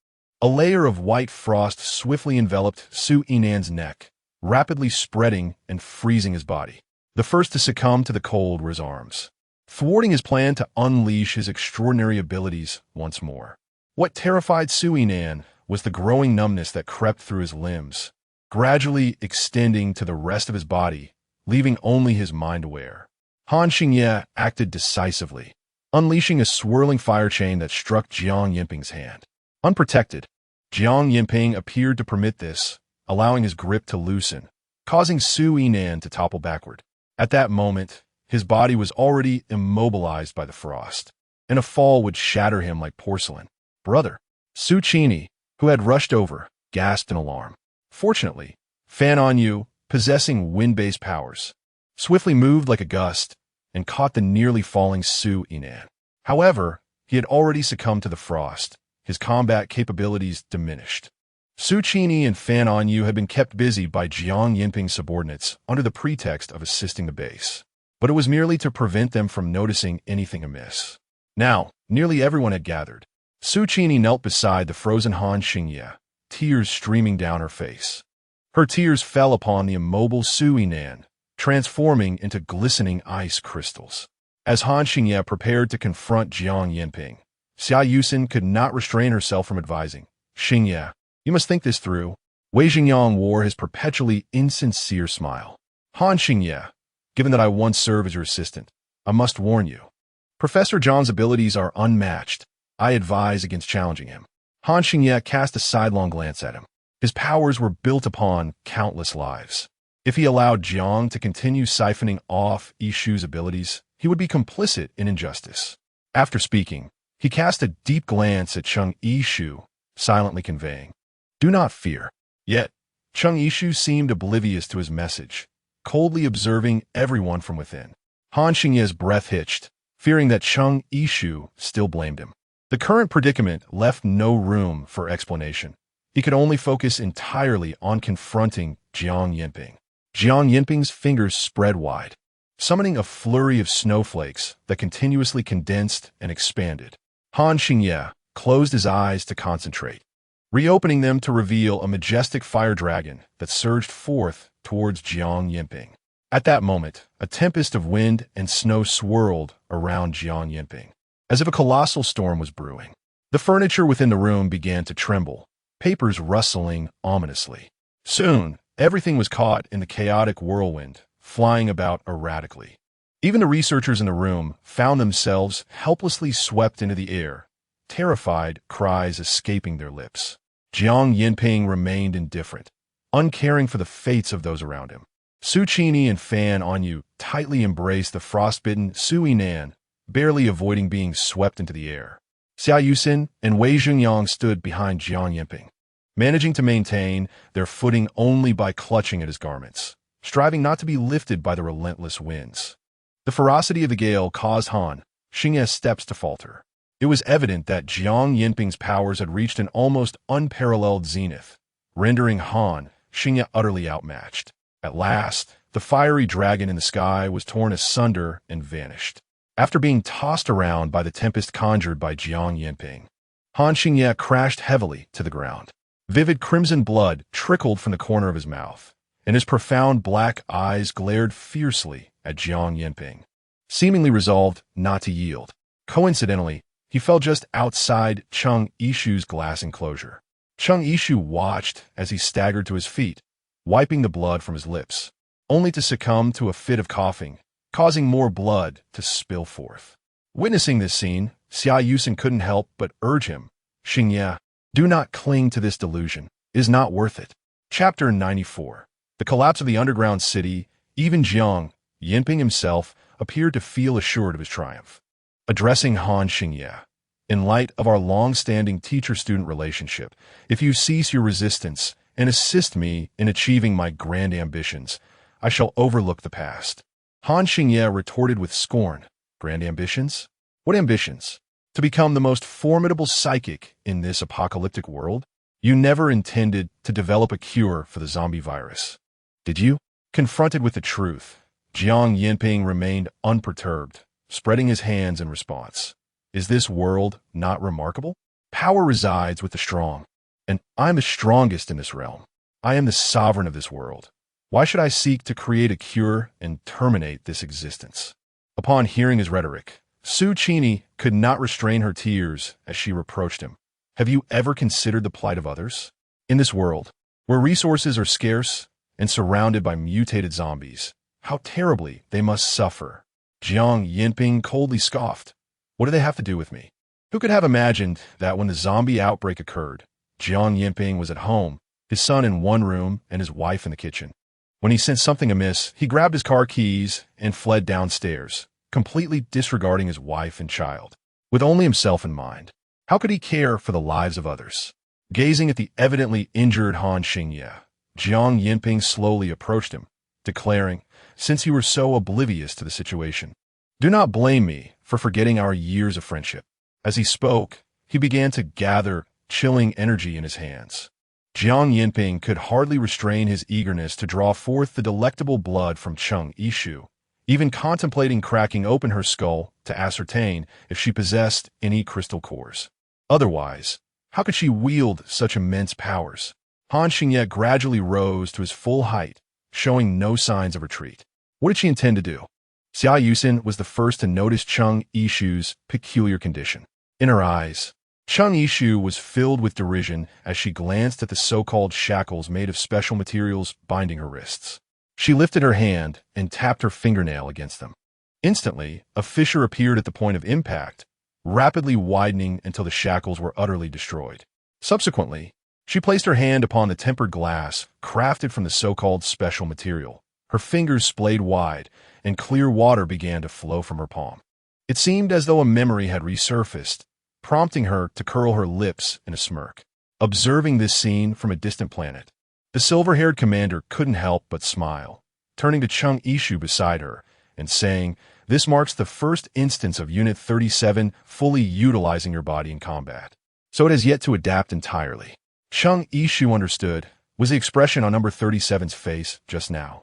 A layer of white frost swiftly enveloped Sui Nan's neck, rapidly spreading and freezing his body. The first to succumb to the cold were his arms, thwarting his plan to unleash his extraordinary abilities once more. What terrified Sui Nan was the growing numbness that crept through his limbs, gradually extending to the rest of his body, leaving only his mind aware. Han Xingye acted decisively, unleashing a swirling fire chain that struck Jiang Yinping's hand. Unprotected, Jiang Yinping appeared to permit this, allowing his grip to loosen, causing Sui Nan to topple backward. At that moment, his body was already immobilized by the frost, and a fall would shatter him like porcelain. "Brother!" Su Qini, who had rushed over, gasped in alarm. Fortunately, Fan On Yu, possessing wind-based powers, swiftly moved like a gust and caught the nearly falling Sui Nan. However, he had already succumbed to the frost. His combat capabilities diminished. Su Qini and Fan On Yu had been kept busy by Jiang Yinping's subordinates under the pretext of assisting the base, but it was merely to prevent them from noticing anything amiss. Now, nearly everyone had gathered. Su Qini knelt beside the frozen Han Xingye, tears streaming down her face. Her tears fell upon the immobile Sui Nan, transforming into glistening ice crystals. As Han Xingye prepared to confront Jiang Yinping, Xia Yusin could not restrain herself from advising, "Xingye, you must think this through." Wei Xingyang wore his perpetually insincere smile. "Han Xingye, given that I once served as your assistant, I must warn you. Professor Zhang's abilities are unmatched. I advise against challenging him." Han Xingye cast a sidelong glance at him. His powers were built upon countless lives. If he allowed Jiang to continue siphoning off Yishu's abilities, he would be complicit in injustice. After speaking, he cast a deep glance at Cheng Yishu, silently conveying, "Do not fear." Yet, Cheng Yishu seemed oblivious to his message, coldly observing everyone from within. Han Xingye's breath hitched, fearing that Cheng Yishu still blamed him. The current predicament left no room for explanation. He could only focus entirely on confronting Jiang Yinping. Jiang Yinping's fingers spread wide, summoning a flurry of snowflakes that continuously condensed and expanded. Han Xingye closed his eyes to concentrate, reopening them to reveal a majestic fire dragon that surged forth towards Jiang Yinping. At that moment, a tempest of wind and snow swirled around Jiang Yinping, as if a colossal storm was brewing. The furniture within the room began to tremble, papers rustling ominously. Soon, everything was caught in the chaotic whirlwind, flying about erratically. Even the researchers in the room found themselves helplessly swept into the air, terrified cries escaping their lips. Jiang Yinping remained indifferent, uncaring for the fates of those around him. Su Qini and Fan On Yu tightly embraced the frostbitten Sui Nan, barely avoiding being swept into the air. Xia Yusin and Wei Xingyang stood behind Jiang Yinping, managing to maintain their footing only by clutching at his garments, striving not to be lifted by the relentless winds. The ferocity of the gale caused Han Xingye's steps to falter. It was evident that Jiang Yinping's powers had reached an almost unparalleled zenith, rendering Han Xingye utterly outmatched. At last, the fiery dragon in the sky was torn asunder and vanished. After being tossed around by the tempest conjured by Jiang Yinping, Han Xingye crashed heavily to the ground. Vivid crimson blood trickled from the corner of his mouth, and his profound black eyes glared fiercely at Jiang Yinping, seemingly resolved not to yield. Coincidentally, he fell just outside Cheng Yishu's glass enclosure. Cheng Yishu watched as he staggered to his feet, wiping the blood from his lips, only to succumb to a fit of coughing, causing more blood to spill forth. Witnessing this scene, Xia Yusen couldn't help but urge him, Xingye, do not cling to this delusion. It is not worth it. Chapter 94. The collapse of the underground city. Even Jiang Yinping himself appeared to feel assured of his triumph. Addressing Han Xingye, in light of our long-standing teacher-student relationship, if you cease your resistance and assist me in achieving my grand ambitions, I shall overlook the past. Han Xingye retorted with scorn. Grand ambitions? What ambitions? To become the most formidable psychic in this apocalyptic world? You never intended to develop a cure for the zombie virus, did you? Confronted with the truth, Jiang Yinping remained unperturbed, spreading his hands in response. Is this world not remarkable? Power resides with the strong, and I'm the strongest in this realm. I am the sovereign of this world. Why should I seek to create a cure and terminate this existence? Upon hearing his rhetoric, Su Qini could not restrain her tears as she reproached him. Have you ever considered the plight of others? In this world, where resources are scarce and surrounded by mutated zombies, how terribly they must suffer. Jiang Yinping coldly scoffed. What do they have to do with me? Who could have imagined that when the zombie outbreak occurred, Jiang Yinping was at home, his son in one room and his wife in the kitchen? When he sensed something amiss, he grabbed his car keys and fled downstairs, completely disregarding his wife and child. With only himself in mind, how could he care for the lives of others? Gazing at the evidently injured Han Xingye, Jiang Yinping slowly approached him, declaring, since you were so oblivious to the situation, do not blame me for forgetting our years of friendship. As he spoke, he began to gather chilling energy in his hands. Jiang Yinping could hardly restrain his eagerness to draw forth the delectable blood from Cheng Yishu, even contemplating cracking open her skull to ascertain if she possessed any crystal cores. Otherwise, how could she wield such immense powers? Han Xingye gradually rose to his full height, showing no signs of retreat. What did she intend to do? Xia Yusen was the first to notice Cheng Yishu's peculiar condition. In her eyes, Cheng Yishu was filled with derision as she glanced at the so-called shackles made of special materials binding her wrists. She lifted her hand and tapped her fingernail against them. Instantly, a fissure appeared at the point of impact, rapidly widening until the shackles were utterly destroyed. Subsequently, she placed her hand upon the tempered glass crafted from the so-called special material. Her fingers splayed wide, and clear water began to flow from her palm. It seemed as though a memory had resurfaced, prompting her to curl her lips in a smirk. Observing this scene from a distant planet, the silver-haired commander couldn't help but smile, turning to Cheng Yishu beside her and saying, this marks the first instance of Unit 37 fully utilizing your body in combat. So it has yet to adapt entirely. Cheng Yishu understood. Was the expression on number 37's face just now?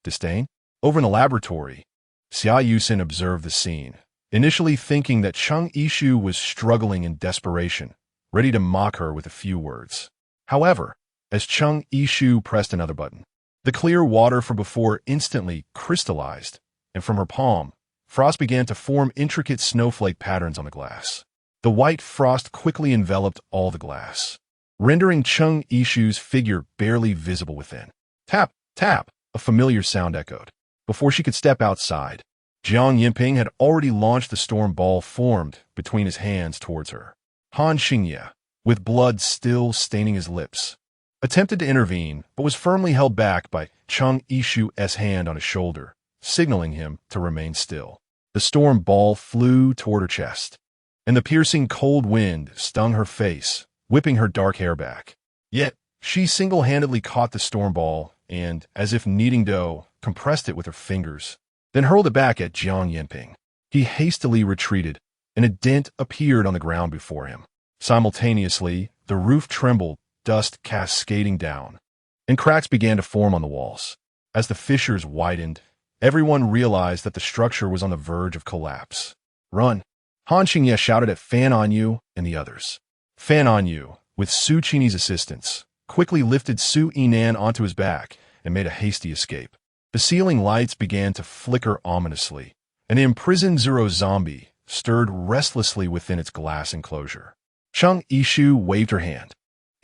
Disdain? Over in the laboratory, Xia Yusen observed the scene, initially thinking that Cheng Yishu was struggling in desperation, ready to mock her with a few words. However, as Cheng Yishu pressed another button, the clear water from before instantly crystallized, and from her palm, frost began to form intricate snowflake patterns on the glass. The white frost quickly enveloped all the glass, rendering Cheng Yishu's figure barely visible within. Tap, tap, a familiar sound echoed. Before she could step outside, Jiang Yinping had already launched the storm ball formed between his hands towards her. Han Xingye, with blood still staining his lips, attempted to intervene, but was firmly held back by Cheng Yishu's hand on his shoulder, signaling him to remain still. The storm ball flew toward her chest, and the piercing cold wind stung her face, whipping her dark hair back. Yet, she single-handedly caught the storm ball and, as if kneading dough, compressed it with her fingers, then hurled it back at Jiang Yinping. He hastily retreated, and a dent appeared on the ground before him. Simultaneously, the roof trembled, dust cascading down, and cracks began to form on the walls. As the fissures widened, everyone realized that the structure was on the verge of collapse. Run! Han Xingye shouted at Fan On You and the others. Fan on you, with Su Qini's assistance, quickly lifted Su Yinan onto his back and made a hasty escape. The ceiling lights began to flicker ominously. An imprisoned Zero zombie stirred restlessly within its glass enclosure. Cheng Yishu waved her hand,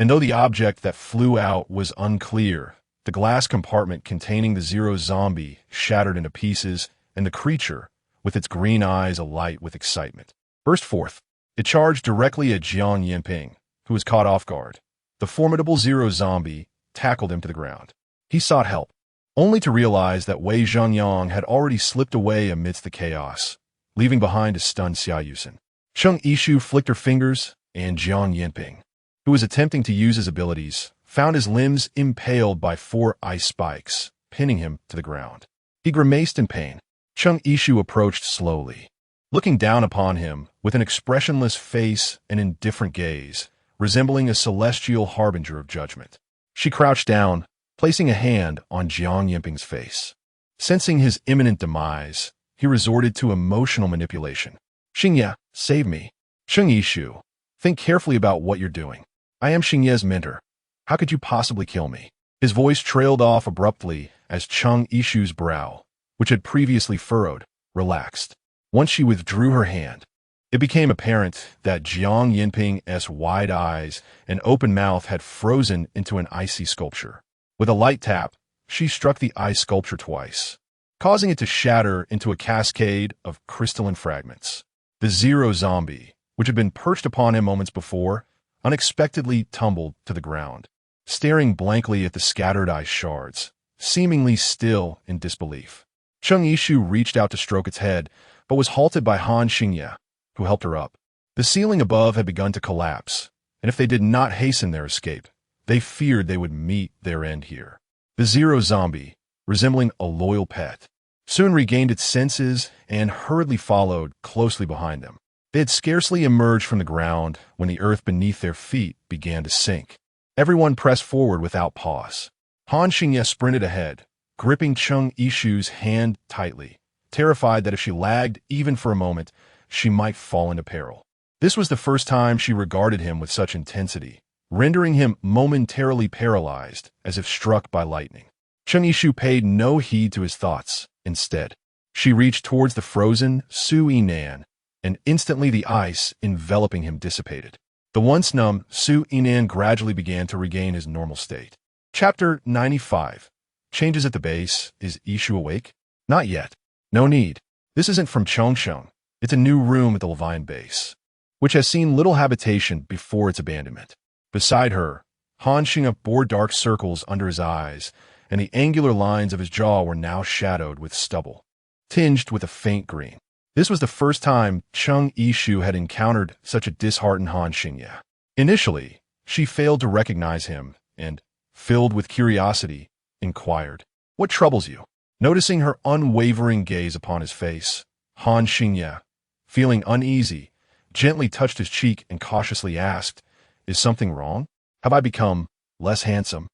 and though the object that flew out was unclear, the glass compartment containing the Zero zombie shattered into pieces, and the creature, with its green eyes alight with excitement, burst forth. It charged directly at Jiang Yinping, who was caught off guard. The formidable Zero zombie tackled him to the ground. He sought help, only to realize that Wei Zhangyang had already slipped away amidst the chaos, leaving behind a stunned Xia Yusen. Cheng Yishu flicked her fingers, and Jiang Yinping, who was attempting to use his abilities, found his limbs impaled by 4 ice spikes, pinning him to the ground. He grimaced in pain. Cheng Yishu approached slowly, looking down upon him with an expressionless face and indifferent gaze, resembling a celestial harbinger of judgment. She crouched down, placing a hand on Jiang Yinping's face. Sensing his imminent demise, he resorted to emotional manipulation. Xingye, save me. Cheng Yishu, think carefully about what you're doing. I am Xingye's mentor. How could you possibly kill me? His voice trailed off abruptly as Cheng Yishu's brow, which had previously furrowed, relaxed. Once she withdrew her hand, it became apparent that Jiang Yinping's wide eyes and open mouth had frozen into an icy sculpture. With a light tap, she struck the ice sculpture twice, causing it to shatter into a cascade of crystalline fragments. The Zero zombie, which had been perched upon him moments before, unexpectedly tumbled to the ground, staring blankly at the scattered ice shards, seemingly still in disbelief. Cheng Yishu reached out to stroke its head, but was halted by Han Xingye, who helped her up. The ceiling above had begun to collapse, and if they did not hasten their escape, they feared they would meet their end here. The Zero zombie, resembling a loyal pet, soon regained its senses and hurriedly followed closely behind them. They had scarcely emerged from the ground when the earth beneath their feet began to sink. Everyone pressed forward without pause. Han Xingye sprinted ahead, gripping Cheng Yishu's hand tightly, terrified that if she lagged even for a moment, she might fall into peril. This was the first time she regarded him with such intensity, rendering him momentarily paralyzed as if struck by lightning. Cheng Yishu paid no heed to his thoughts. Instead, she reached towards the frozen Su Yinan, and instantly the ice enveloping him dissipated. The once numb Su Yinan gradually began to regain his normal state. Chapter 95. Changes at the base. Is Yishu awake? Not yet. No need. This isn't from Chongsheng. It's a new room at the Levine base, which has seen little habitation before its abandonment. Beside her, Han Xingye bore dark circles under his eyes, and the angular lines of his jaw were now shadowed with stubble, tinged with a faint green. This was the first time Cheng Yishu had encountered such a disheartened Han Xingye. Initially, she failed to recognize him and, filled with curiosity, inquired, "What troubles you?" Noticing her unwavering gaze upon his face, Han Xingye, feeling uneasy, gently touched his cheek and cautiously asked, "Is something wrong? Have I become less handsome?"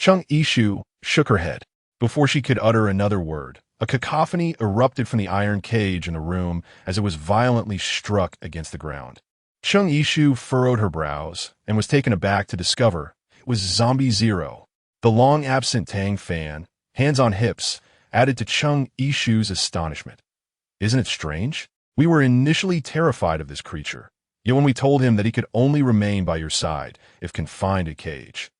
Cheng Yishu shook her head. Before she could utter another word, a cacophony erupted from the iron cage in the room as it was violently struck against the ground. Cheng Yishu furrowed her brows and was taken aback to discover it was Zombie Zero. The long-absent Tang Fan, hands on hips, added to Cheng Yishu's astonishment. "Isn't it strange? We were initially terrified of this creature, yet when we told him that he could only remain by your side if confined in a cage,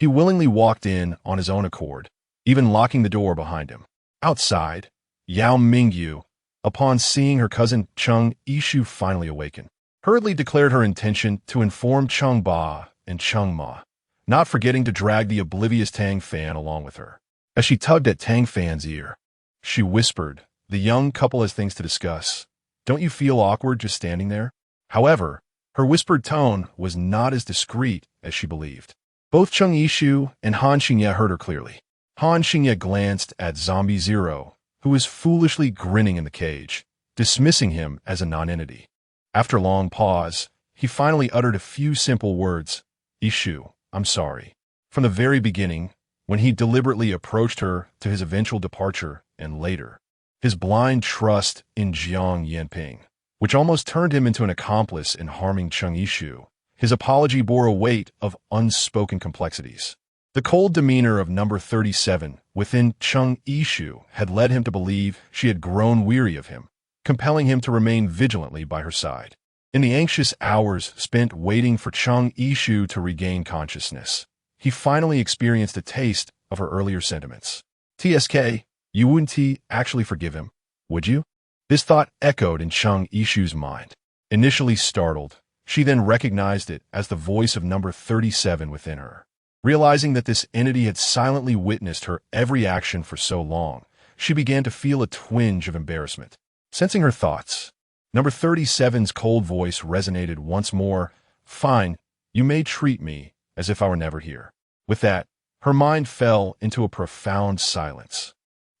he willingly walked in on his own accord, even locking the door behind him." Outside, Yao Mingyu, upon seeing her cousin Cheng Yishu finally awaken, hurriedly declared her intention to inform Cheng Ba and Cheng Ma, not forgetting to drag the oblivious Tang Fan along with her. As she tugged at Tang Fan's ear, she whispered, "The young couple has things to discuss. Don't you feel awkward just standing there?" However, her whispered tone was not as discreet as she believed. Both Cheng Yishu and Han Xingye heard her clearly. Han Xingye glanced at Zombie Zero, who was foolishly grinning in the cage, dismissing him as a nonentity. After a long pause, he finally uttered a few simple words. "Yishu, I'm sorry." From the very beginning, when he deliberately approached her to his eventual departure, and later, his blind trust in Jiang Yinping, which almost turned him into an accomplice in harming Cheng Yishu, His apology bore a weight of unspoken complexities. The cold demeanor of number 37 within Chung Yishu had led him to believe she had grown weary of him, compelling him to remain vigilantly by her side. In the anxious hours spent waiting for Chung Yishu to regain consciousness, he finally experienced a taste of her earlier sentiments. TSK, you wouldn't actually forgive him, would you? This thought echoed in Chung Yishu's mind. Initially startled, she then recognized it as the voice of number 37 within her. Realizing that this entity had silently witnessed her every action for so long, she began to feel a twinge of embarrassment. Sensing her thoughts, number 37's cold voice resonated once more. Fine, you may treat me as if I were never here. With that, her mind fell into a profound silence,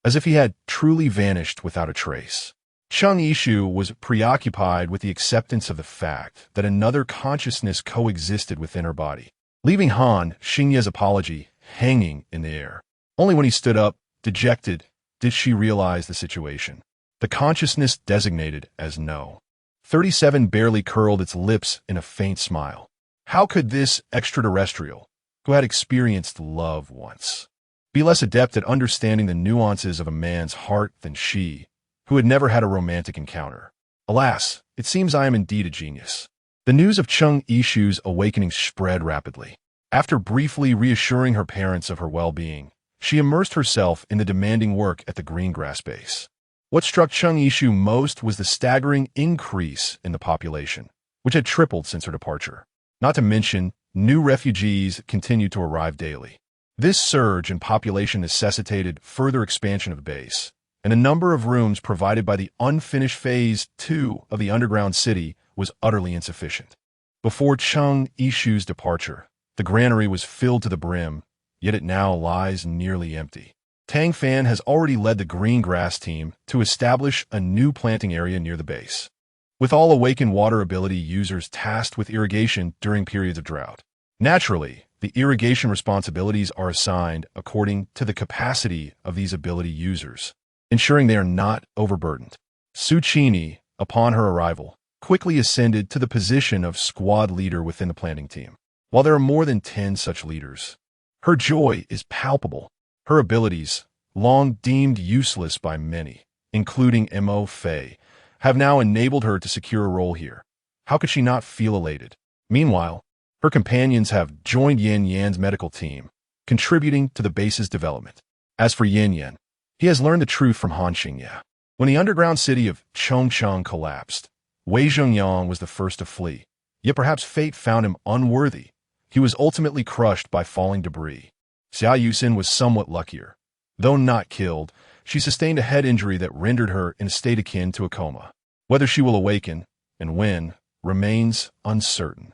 as if he had truly vanished without a trace. Chung Yishu was preoccupied with the acceptance of the fact that another consciousness coexisted within her body, leaving Han Xingye's apology hanging in the air. Only when he stood up, dejected, did she realize the situation. The consciousness designated as No. 37 barely curled its lips in a faint smile. How could this extraterrestrial, who had experienced love once, be less adept at understanding the nuances of a man's heart than she, who had never had a romantic encounter? Alas, it seems I am indeed a genius. The news of Chung Yishu's awakening spread rapidly. After briefly reassuring her parents of her well-being, she immersed herself in the demanding work at the green grass base. What struck Chung Yishu most was the staggering increase in the population, which had tripled since her departure. Not to mention, new refugees continued to arrive daily. This surge in population necessitated further expansion of the base, and a number of rooms provided by the unfinished Phase 2 of the underground city was utterly insufficient. Before Chung Yishu's departure, the granary was filled to the brim, yet it now lies nearly empty. Tang Fan has already led the green grass team to establish a new planting area near the base, with all awakened water ability users tasked with irrigation during periods of drought. Naturally, the irrigation responsibilities are assigned according to the capacity of these ability users, ensuring they are not overburdened. Su Chini, upon her arrival, quickly ascended to the position of squad leader within the planting team. While there are more than 10 such leaders, her joy is palpable. Her abilities, long deemed useless by many, including Mo Fei, have now enabled her to secure a role here. How could she not feel elated? Meanwhile, her companions have joined Yan Yan's medical team, contributing to the base's development. As for Yan Yan, he has learned the truth from Han Xingye. When the underground city of Chongcheng collapsed, Wei Zhengyang was the first to flee, yet perhaps fate found him unworthy. He was ultimately crushed by falling debris. Xia Yusin was somewhat luckier. Though not killed, she sustained a head injury that rendered her in a state akin to a coma. Whether she will awaken, and when, remains uncertain.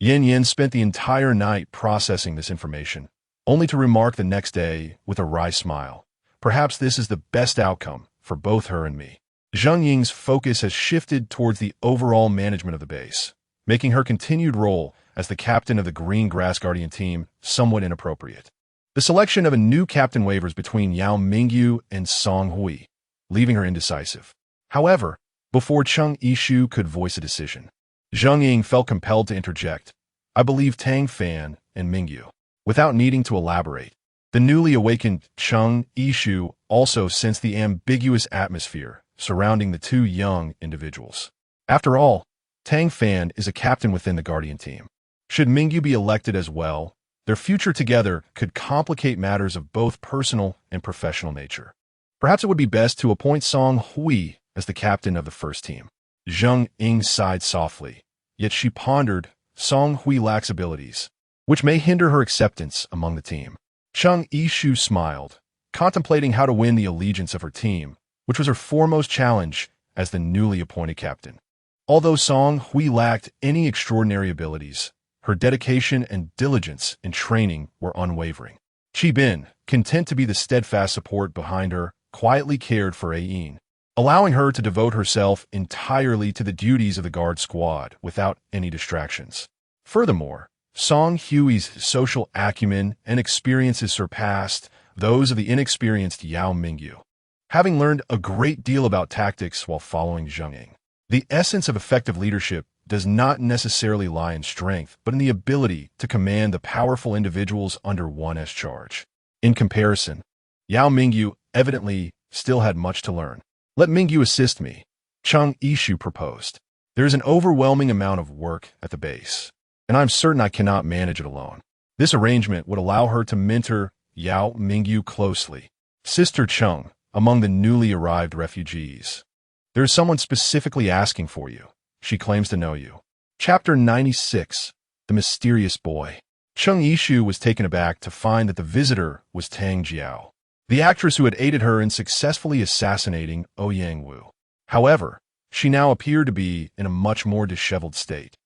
Yan Yan spent the entire night processing this information, only to remark the next day with a wry smile. Perhaps this is the best outcome for both her and me. Zheng Ying's focus has shifted towards the overall management of the base, making her continued role as the captain of the Green Grass Guardian team somewhat inappropriate. The selection of a new captain wavers between Yao Mingyu and Song Hui, leaving her indecisive. However, before Chung Yishu could voice a decision, Zheng Ying felt compelled to interject. I believe Tang Fan and Mingyu. Without needing to elaborate, the newly awakened Chung Yishu also sensed the ambiguous atmosphere surrounding the two young individuals. After all, Tang Fan is a captain within the Guardian team. Should Mingyu be elected as well, their future together could complicate matters of both personal and professional nature. Perhaps it would be best to appoint Song Hui as the captain of the first team. Zheng Ying sighed softly, yet she pondered Song Hui lacks abilities, which may hinder her acceptance among the team. Chung Yishu smiled, contemplating how to win the allegiance of her team, which was her foremost challenge as the newly appointed captain. Although Song Hui lacked any extraordinary abilities, her dedication and diligence in training were unwavering. Qi Bin, content to be the steadfast support behind her, quietly cared for Ayin, allowing her to devote herself entirely to the duties of the guard squad without any distractions. Furthermore, Song Hui's social acumen and experiences surpassed those of the inexperienced Yao Mingyu. Having learned a great deal about tactics while following Zheng Ying, the essence of effective leadership does not necessarily lie in strength, but in the ability to command the powerful individuals under one's charge. In comparison, Yao Mingyu evidently still had much to learn. "Let Mingyu assist me," Cheng Yishu proposed. "There is an overwhelming amount of work at the base, and I'm certain I cannot manage it alone." This arrangement would allow her to mentor Yao Mingyu closely. "Sister Cheng, among the newly arrived refugees, there is someone specifically asking for you. She claims to know you." Chapter 96, The Mysterious Boy. Cheng Yishu was taken aback to find that the visitor was Tang Jiao, the actress who had aided her in successfully assassinating Ouyang Wu. However, she now appeared to be in a much more disheveled state,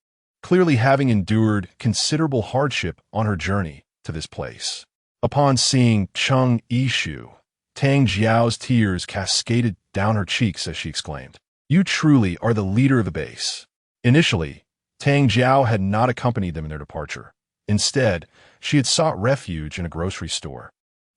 clearly having endured considerable hardship on her journey to this place. Upon seeing Cheng Yishu, Tang Jiao's tears cascaded down her cheeks as she exclaimed, "You truly are the leader of the base." Initially, Tang Jiao had not accompanied them in their departure. Instead, she had sought refuge in a grocery store,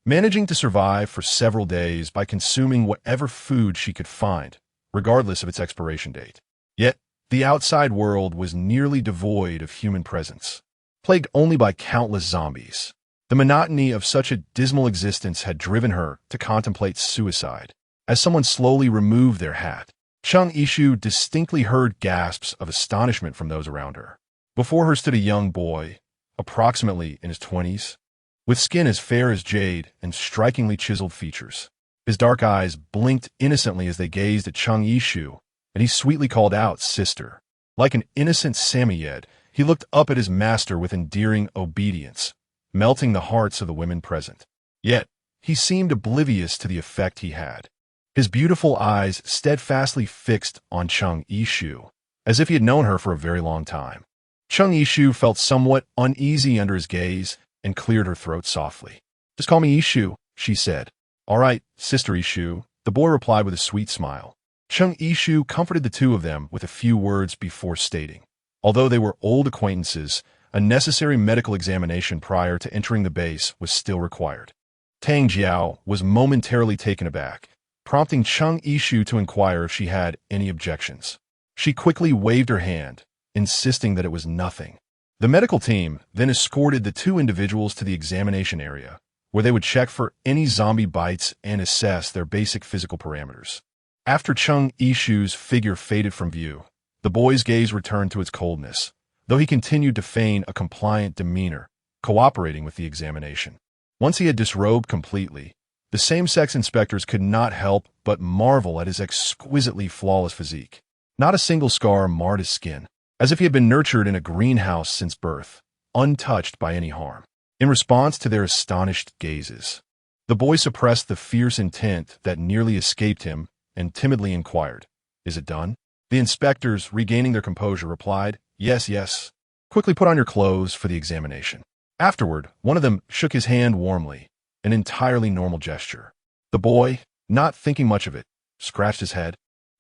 managing to survive for several days by consuming whatever food she could find, regardless of its expiration date. Yet, the outside world was nearly devoid of human presence, plagued only by countless zombies. The monotony of such a dismal existence had driven her to contemplate suicide. As someone slowly removed their hat, Cheng Yishu distinctly heard gasps of astonishment from those around her. Before her stood a young boy, approximately in his 20s, with skin as fair as jade and strikingly chiseled features. His dark eyes blinked innocently as they gazed at Cheng Yishu, and he sweetly called out, "Sister." Like an innocent Samoyed, he looked up at his master with endearing obedience, melting the hearts of the women present. Yet, he seemed oblivious to the effect he had. His beautiful eyes steadfastly fixed on Cheng Yishu, as if he had known her for a very long time. Cheng Yishu felt somewhat uneasy under his gaze and cleared her throat softly. "Just call me Yishu," she said. "All right, Sister Yishu," the boy replied with a sweet smile. Cheng Yishu comforted the two of them with a few words before stating, although they were old acquaintances, a necessary medical examination prior to entering the base was still required. Tang Jiao was momentarily taken aback, prompting Cheng Yishu to inquire if she had any objections. She quickly waved her hand, insisting that it was nothing. The medical team then escorted the two individuals to the examination area, where they would check for any zombie bites and assess their basic physical parameters. After Cheng Yishu's figure faded from view, the boy's gaze returned to its coldness, though he continued to feign a compliant demeanor, cooperating with the examination. Once he had disrobed completely, the same-sex inspectors could not help but marvel at his exquisitely flawless physique. Not a single scar marred his skin, as if he had been nurtured in a greenhouse since birth, untouched by any harm. In response to their astonished gazes, the boy suppressed the fierce intent that nearly escaped him and timidly inquired, "Is it done?" The inspectors, regaining their composure, replied, "Yes, yes. Quickly put on your clothes for the examination." Afterward, one of them shook his hand warmly, an entirely normal gesture. The boy, not thinking much of it, scratched his head.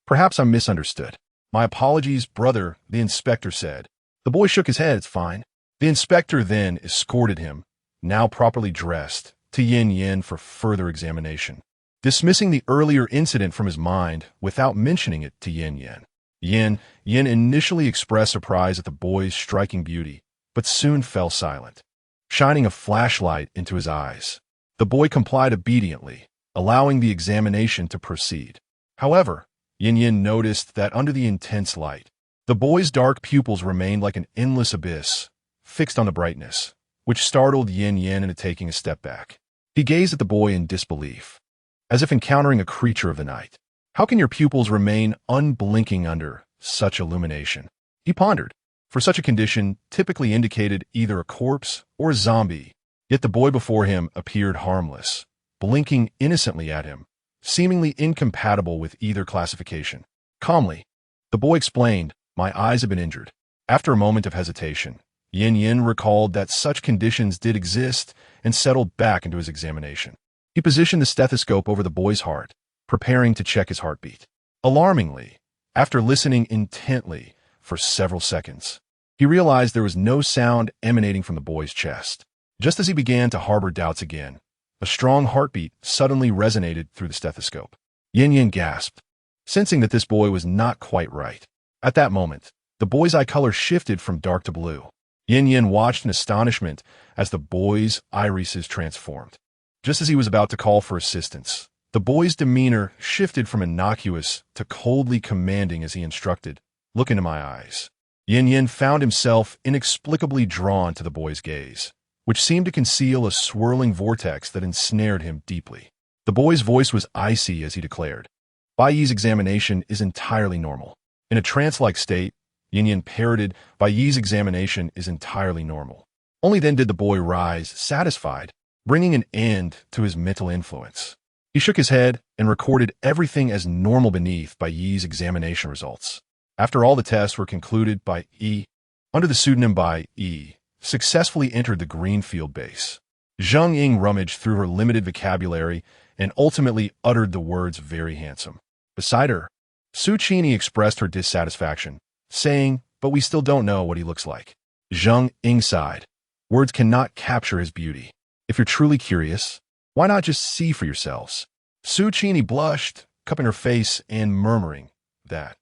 "Perhaps I'm misunderstood. My apologies, brother," the inspector said. The boy shook his head. "It's fine." The inspector then escorted him, now properly dressed, to Yin Yin for further examination, dismissing the earlier incident from his mind without mentioning it to Yin Yin. Yin initially expressed surprise at the boy's striking beauty, but soon fell silent, shining a flashlight into his eyes. The boy complied obediently, allowing the examination to proceed. However, Yin Yin noticed that under the intense light, the boy's dark pupils remained like an endless abyss, fixed on the brightness, which startled Yin Yin into taking a step back. He gazed at the boy in disbelief, as if encountering a creature of the night. "How can your pupils remain unblinking under such illumination?" he pondered, for such a condition typically indicated either a corpse or a zombie, yet the boy before him appeared harmless, blinking innocently at him, seemingly incompatible with either classification. Calmly, the boy explained, "My eyes have been injured." After a moment of hesitation, Yin Yin recalled that such conditions did exist and settled back into his examination. He positioned the stethoscope over the boy's heart, preparing to check his heartbeat. Alarmingly, after listening intently for several seconds, he realized there was no sound emanating from the boy's chest. Just as he began to harbor doubts again, a strong heartbeat suddenly resonated through the stethoscope. Yin Yin gasped, sensing that this boy was not quite right. At that moment, The boy's eye color shifted from dark to blue. Yin Yin watched in astonishment as the boy's irises transformed. Just as he was about to call for assistance, the boy's demeanor shifted from innocuous to coldly commanding as he instructed, "Look into my eyes." Yin Yin found himself inexplicably drawn to the boy's gaze, which seemed to conceal a swirling vortex that ensnared him deeply. The boy's voice was icy as he declared, "Bai Yi's examination is entirely normal." In a trance-like state, Yin Yin parroted, "Bai Yi's examination is entirely normal." Only then did the boy rise, satisfied, bringing an end to his mental influence. He shook his head and recorded everything as normal beneath Bai Yi's examination results. After all the tests were concluded, Bai Yi, under the pseudonym Bai Yi, successfully entered the Greenfield base. Zheng Ying rummaged through her limited vocabulary and ultimately uttered the words "very handsome." Beside her, Su Qini expressed her dissatisfaction, saying, "But we still don't know what he looks like." Zheng Ying sighed. "Words cannot capture his beauty. If you're truly curious, why not just see for yourselves?" Su Qini blushed, cupping her face and murmuring, "That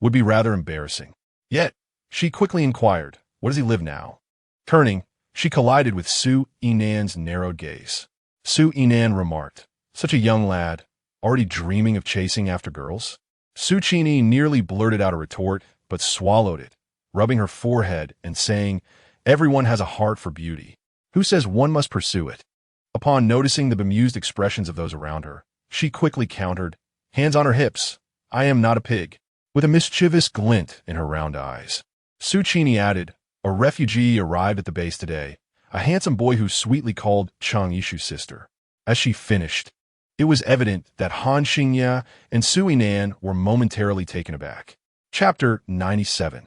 would be rather embarrassing." Yet, she quickly inquired, "Where does he live now?" Turning, she collided with Su Yinan's narrowed gaze. Su Yinan remarked, "Such a young lad, already dreaming of chasing after girls?" Su Qini nearly blurted out a retort, but swallowed it, rubbing her forehead and saying, "Everyone has a heart for beauty. Who says one must pursue it?" Upon noticing the bemused expressions of those around her, she quickly countered, hands on her hips, "I am not a pig," with a mischievous glint in her round eyes. Su Qini added, "A refugee arrived at the base today, a handsome boy who sweetly called Chang Yishu's sister." As she finished, it was evident that Han Xingya and Su Yinan were momentarily taken aback. Chapter 97.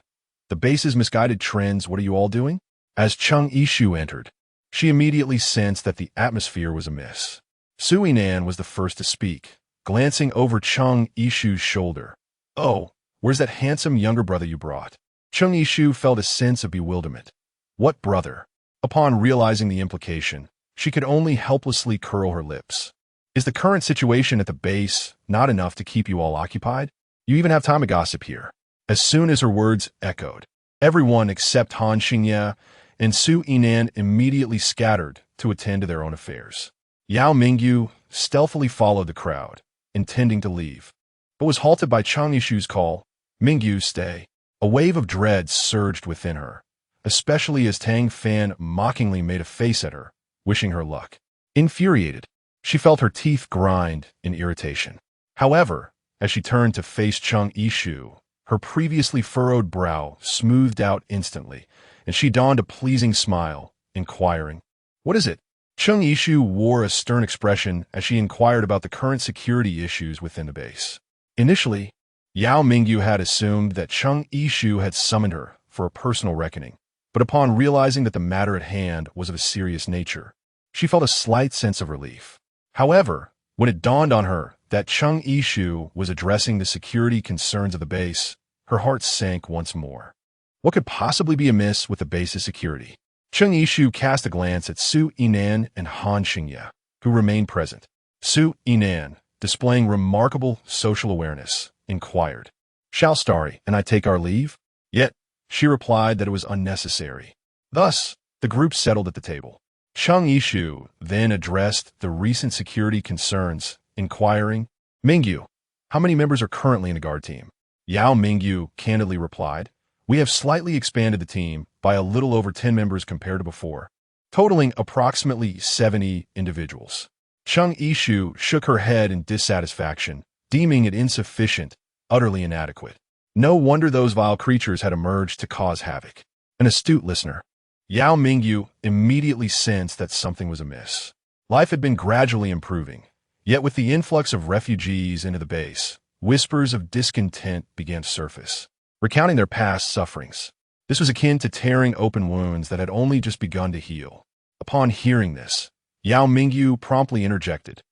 The base's misguided trends. What are you all doing? As Chang Yishu entered, she immediately sensed that the atmosphere was amiss. Su Yinan was the first to speak, glancing over Chang Yishu's shoulder. "Oh, where's that handsome younger brother you brought?" Chang Yishu felt a sense of bewilderment. What brother? Upon realizing the implication, she could only helplessly curl her lips. Is the current situation at the base not enough to keep you all occupied? You even have time to gossip here. As soon as her words echoed, everyone except Han Xingya and Su Yinan immediately scattered to attend to their own affairs. Yao Mingyu stealthily followed the crowd, intending to leave, but was halted by Chang Yishu's call, "Mingyu, stay." A wave of dread surged within her, especially as Tang Fan mockingly made a face at her, wishing her luck. Infuriated, she felt her teeth grind in irritation. However, as she turned to face Chang Yishu, her previously furrowed brow smoothed out instantly, and she donned a pleasing smile, inquiring, "What is it?" Chang Yishu wore a stern expression as she inquired about the current security issues within the base. Initially, Yao Mingyu had assumed that Chang Yishu had summoned her for a personal reckoning, but upon realizing that the matter at hand was of a serious nature, she felt a slight sense of relief. However, when it dawned on her that Chang Yishu was addressing the security concerns of the base, her heart sank once more. What could possibly be amiss with the base's security? Chang Yishu cast a glance at Su Yinan and Han Xingya, who remained present. Su Yinan, displaying remarkable social awareness, inquired, "Shall Starry and I take our leave?" Yet, she replied that it was unnecessary. Thus, the group settled at the table. Chang Yishu then addressed the recent security concerns, inquiring, "Mingyu, how many members are currently in the guard team?" Yao Mingyu candidly replied, "We have slightly expanded the team by a little over 10 members compared to before, totaling approximately 70 individuals." Chang Yishu shook her head in dissatisfaction, deeming it insufficient, utterly inadequate. No wonder those vile creatures had emerged to cause havoc. An astute listener, Yao Mingyu immediately sensed that something was amiss. Life had been gradually improving, yet with the influx of refugees into the base, whispers of discontent began to surface, recounting their past sufferings. This was akin to tearing open wounds that had only just begun to heal. Upon hearing this, Yao Mingyu promptly interjected,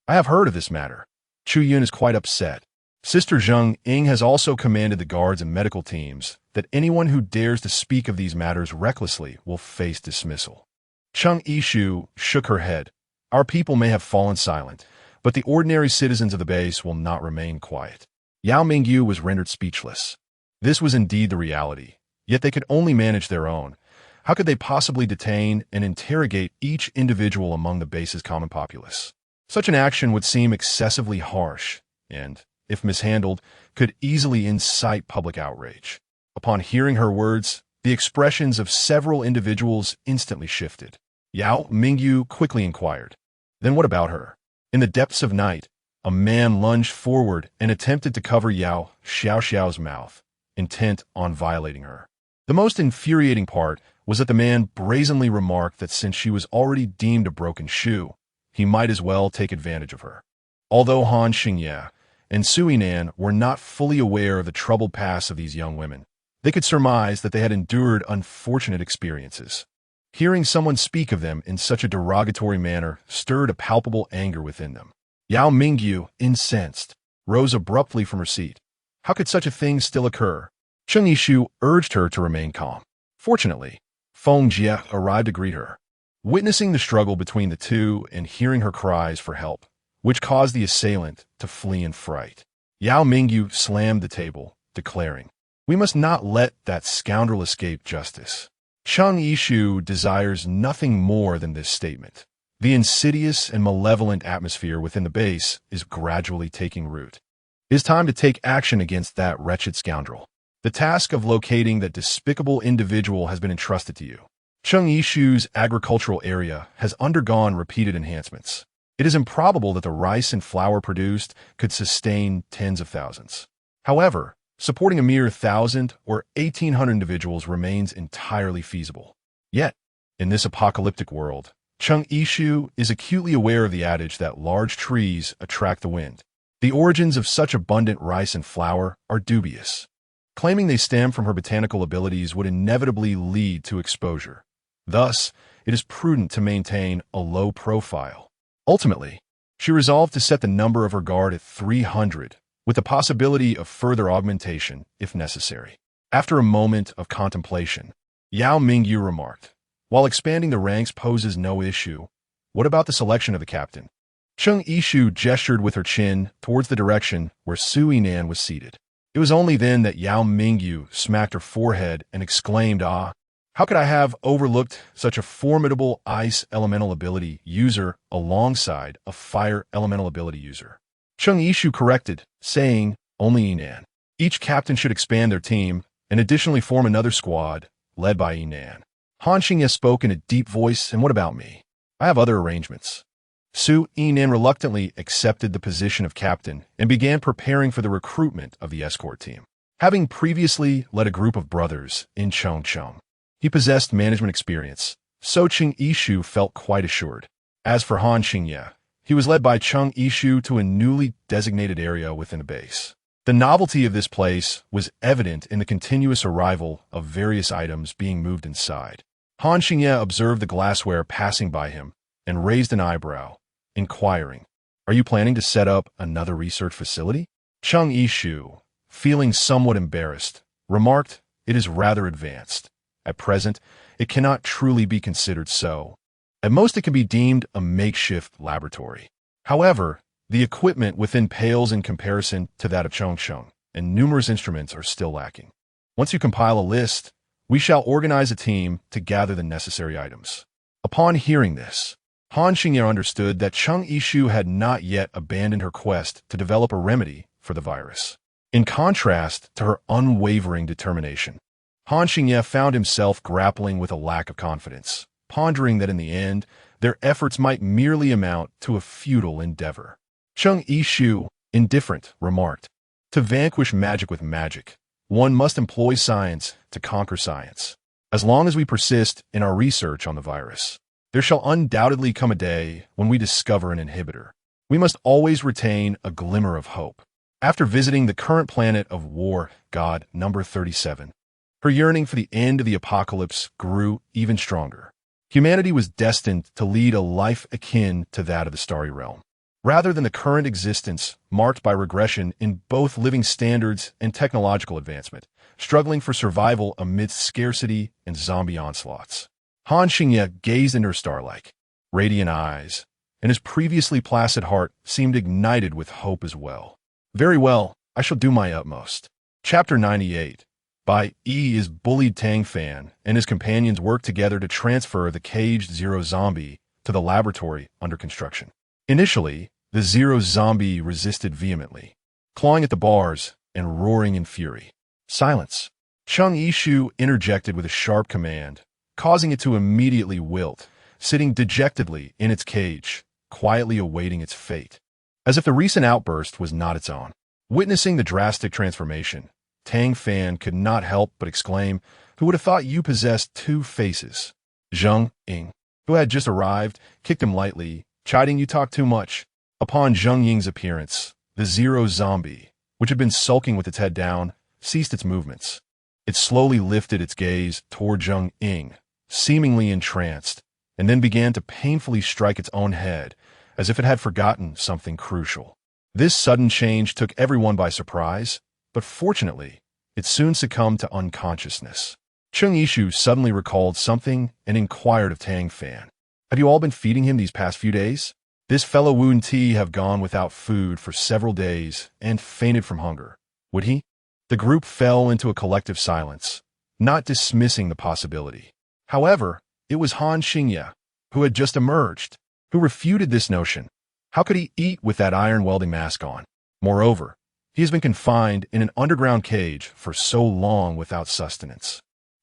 "I have heard of this matter. Chu Yun is quite upset. Sister Zheng Ying has also commanded the guards and medical teams that anyone who dares to speak of these matters recklessly will face dismissal." Chang Yishu shook her head. "Our people may have fallen silent, but the ordinary citizens of the base will not remain quiet." Yao Mingyu was rendered speechless. This was indeed the reality, yet they could only manage their own. How could they possibly detain and interrogate each individual among the base's common populace? Such an action would seem excessively harsh and, if mishandled, could easily incite public outrage. Upon hearing her words, the expressions of several individuals instantly shifted. Yao Mingyu quickly inquired, "Then what about her?" In the depths of night, a man lunged forward and attempted to cover Yao Xiaoxiao's mouth, intent on violating her. The most infuriating part was that the man brazenly remarked that since she was already deemed a broken shoe, he might as well take advantage of her. Although Han Xingye and Sui Nan were not fully aware of the troubled past of these young women, they could surmise that they had endured unfortunate experiences. Hearing someone speak of them in such a derogatory manner stirred a palpable anger within them. Yao Mingyu, incensed, rose abruptly from her seat. How could such a thing still occur? Cheng Yishu urged her to remain calm. Fortunately, Feng Jie arrived to greet her. Witnessing the struggle between the two and hearing her cries for help, which caused the assailant to flee in fright, Yao Mingyu slammed the table, declaring, "We must not let that scoundrel escape justice." Cheng Yishu desires nothing more than this statement. The insidious and malevolent atmosphere within the base is gradually taking root. It is time to take action against that wretched scoundrel. The task of locating that despicable individual has been entrusted to you. Cheng Yishu's agricultural area has undergone repeated enhancements. It is improbable that the rice and flour produced could sustain tens of thousands. However, supporting a mere 1,000 or 1,800 individuals remains entirely feasible. Yet, in this apocalyptic world, Cheng Yishu is acutely aware of the adage that large trees attract the wind. The origins of such abundant rice and flour are dubious. Claiming they stem from her botanical abilities would inevitably lead to exposure. Thus, it is prudent to maintain a low profile. Ultimately, she resolved to set the number of her guard at 300, with the possibility of further augmentation if necessary. After a moment of contemplation, Yao Mingyu remarked, "While expanding the ranks poses no issue, what about the selection of the captain?" Cheng Yishu gestured with her chin towards the direction where Sui Nan was seated. It was only then that Yao Mingyu smacked her forehead and exclaimed, "Ah, how could I have overlooked such a formidable ice elemental ability user alongside a fire elemental ability user?" Cheng Yishu corrected, saying, "Only Yinan. Each captain should expand their team and additionally form another squad, led by Yinan." Han Xingye spoke in a deep voice, "And what about me? I have other arrangements." Su Yinan reluctantly accepted the position of captain and began preparing for the recruitment of the escort team. Having previously led a group of brothers in Chongcheng, he possessed management experience, so Cheng Yishu felt quite assured. As for Han Xingye, he was led by Cheng Yishu to a newly designated area within the base. The novelty of this place was evident in the continuous arrival of various items being moved inside. Han Xingye observed the glassware passing by him and raised an eyebrow, inquiring, "Are you planning to set up another research facility?" Cheng Yishu, feeling somewhat embarrassed, remarked, "It is rather advanced. At present, it cannot truly be considered so. At most, it can be deemed a makeshift laboratory. However, the equipment within pales in comparison to that of Chongcheng, and numerous instruments are still lacking. Once you compile a list, we shall organize a team to gather the necessary items." Upon hearing this, Han Xingye understood that Cheng Yishu had not yet abandoned her quest to develop a remedy for the virus. In contrast to her unwavering determination, Han Xingye found himself grappling with a lack of confidence, pondering that in the end, their efforts might merely amount to a futile endeavor. Cheng Yishu, indifferent, remarked, "To vanquish magic with magic, one must employ science to conquer science. As long as we persist in our research on the virus, there shall undoubtedly come a day when we discover an inhibitor. We must always retain a glimmer of hope." After visiting the current planet of war, God number 37, her yearning for the end of the apocalypse grew even stronger. Humanity was destined to lead a life akin to that of the starry realm, rather than the current existence marked by regression in both living standards and technological advancement, struggling for survival amidst scarcity and zombie onslaughts. Han Xingye gazed into her star-like, radiant eyes, and his previously placid heart seemed ignited with hope as well. "Very well, I shall do my utmost." Chapter 98, By is bullied Tang Fan and his companions worked together to transfer the caged Zero Zombie to the laboratory under construction. Initially, the Zero Zombie resisted vehemently, clawing at the bars and roaring in fury. Silence. Chung Yishu interjected with a sharp command, causing it to immediately wilt, sitting dejectedly in its cage, quietly awaiting its fate, as if the recent outburst was not its own. Witnessing the drastic transformation, Tang Fan could not help but exclaim, "Who would have thought you possessed two faces?" Zheng Ying, who had just arrived, kicked him lightly, chiding, "You talk too much." Upon Zheng Ying's appearance, the Zero Zombie, which had been sulking with its head down, ceased its movements. It slowly lifted its gaze toward Zheng Ying, seemingly entranced, and then began to painfully strike its own head, as if it had forgotten something crucial. This sudden change took everyone by surprise, but fortunately, it soon succumbed to unconsciousness. Chung Yishu suddenly recalled something and inquired of Tang Fan, "Have you all been feeding him these past few days? This fellow Woon Ti have gone without food for several days and fainted from hunger. Would he?" The group fell into a collective silence, not dismissing the possibility. However, it was Han Xingye, who had just emerged, who refuted this notion. How could he eat with that iron welding mask on? Moreover, he has been confined in an underground cage for so long without sustenance.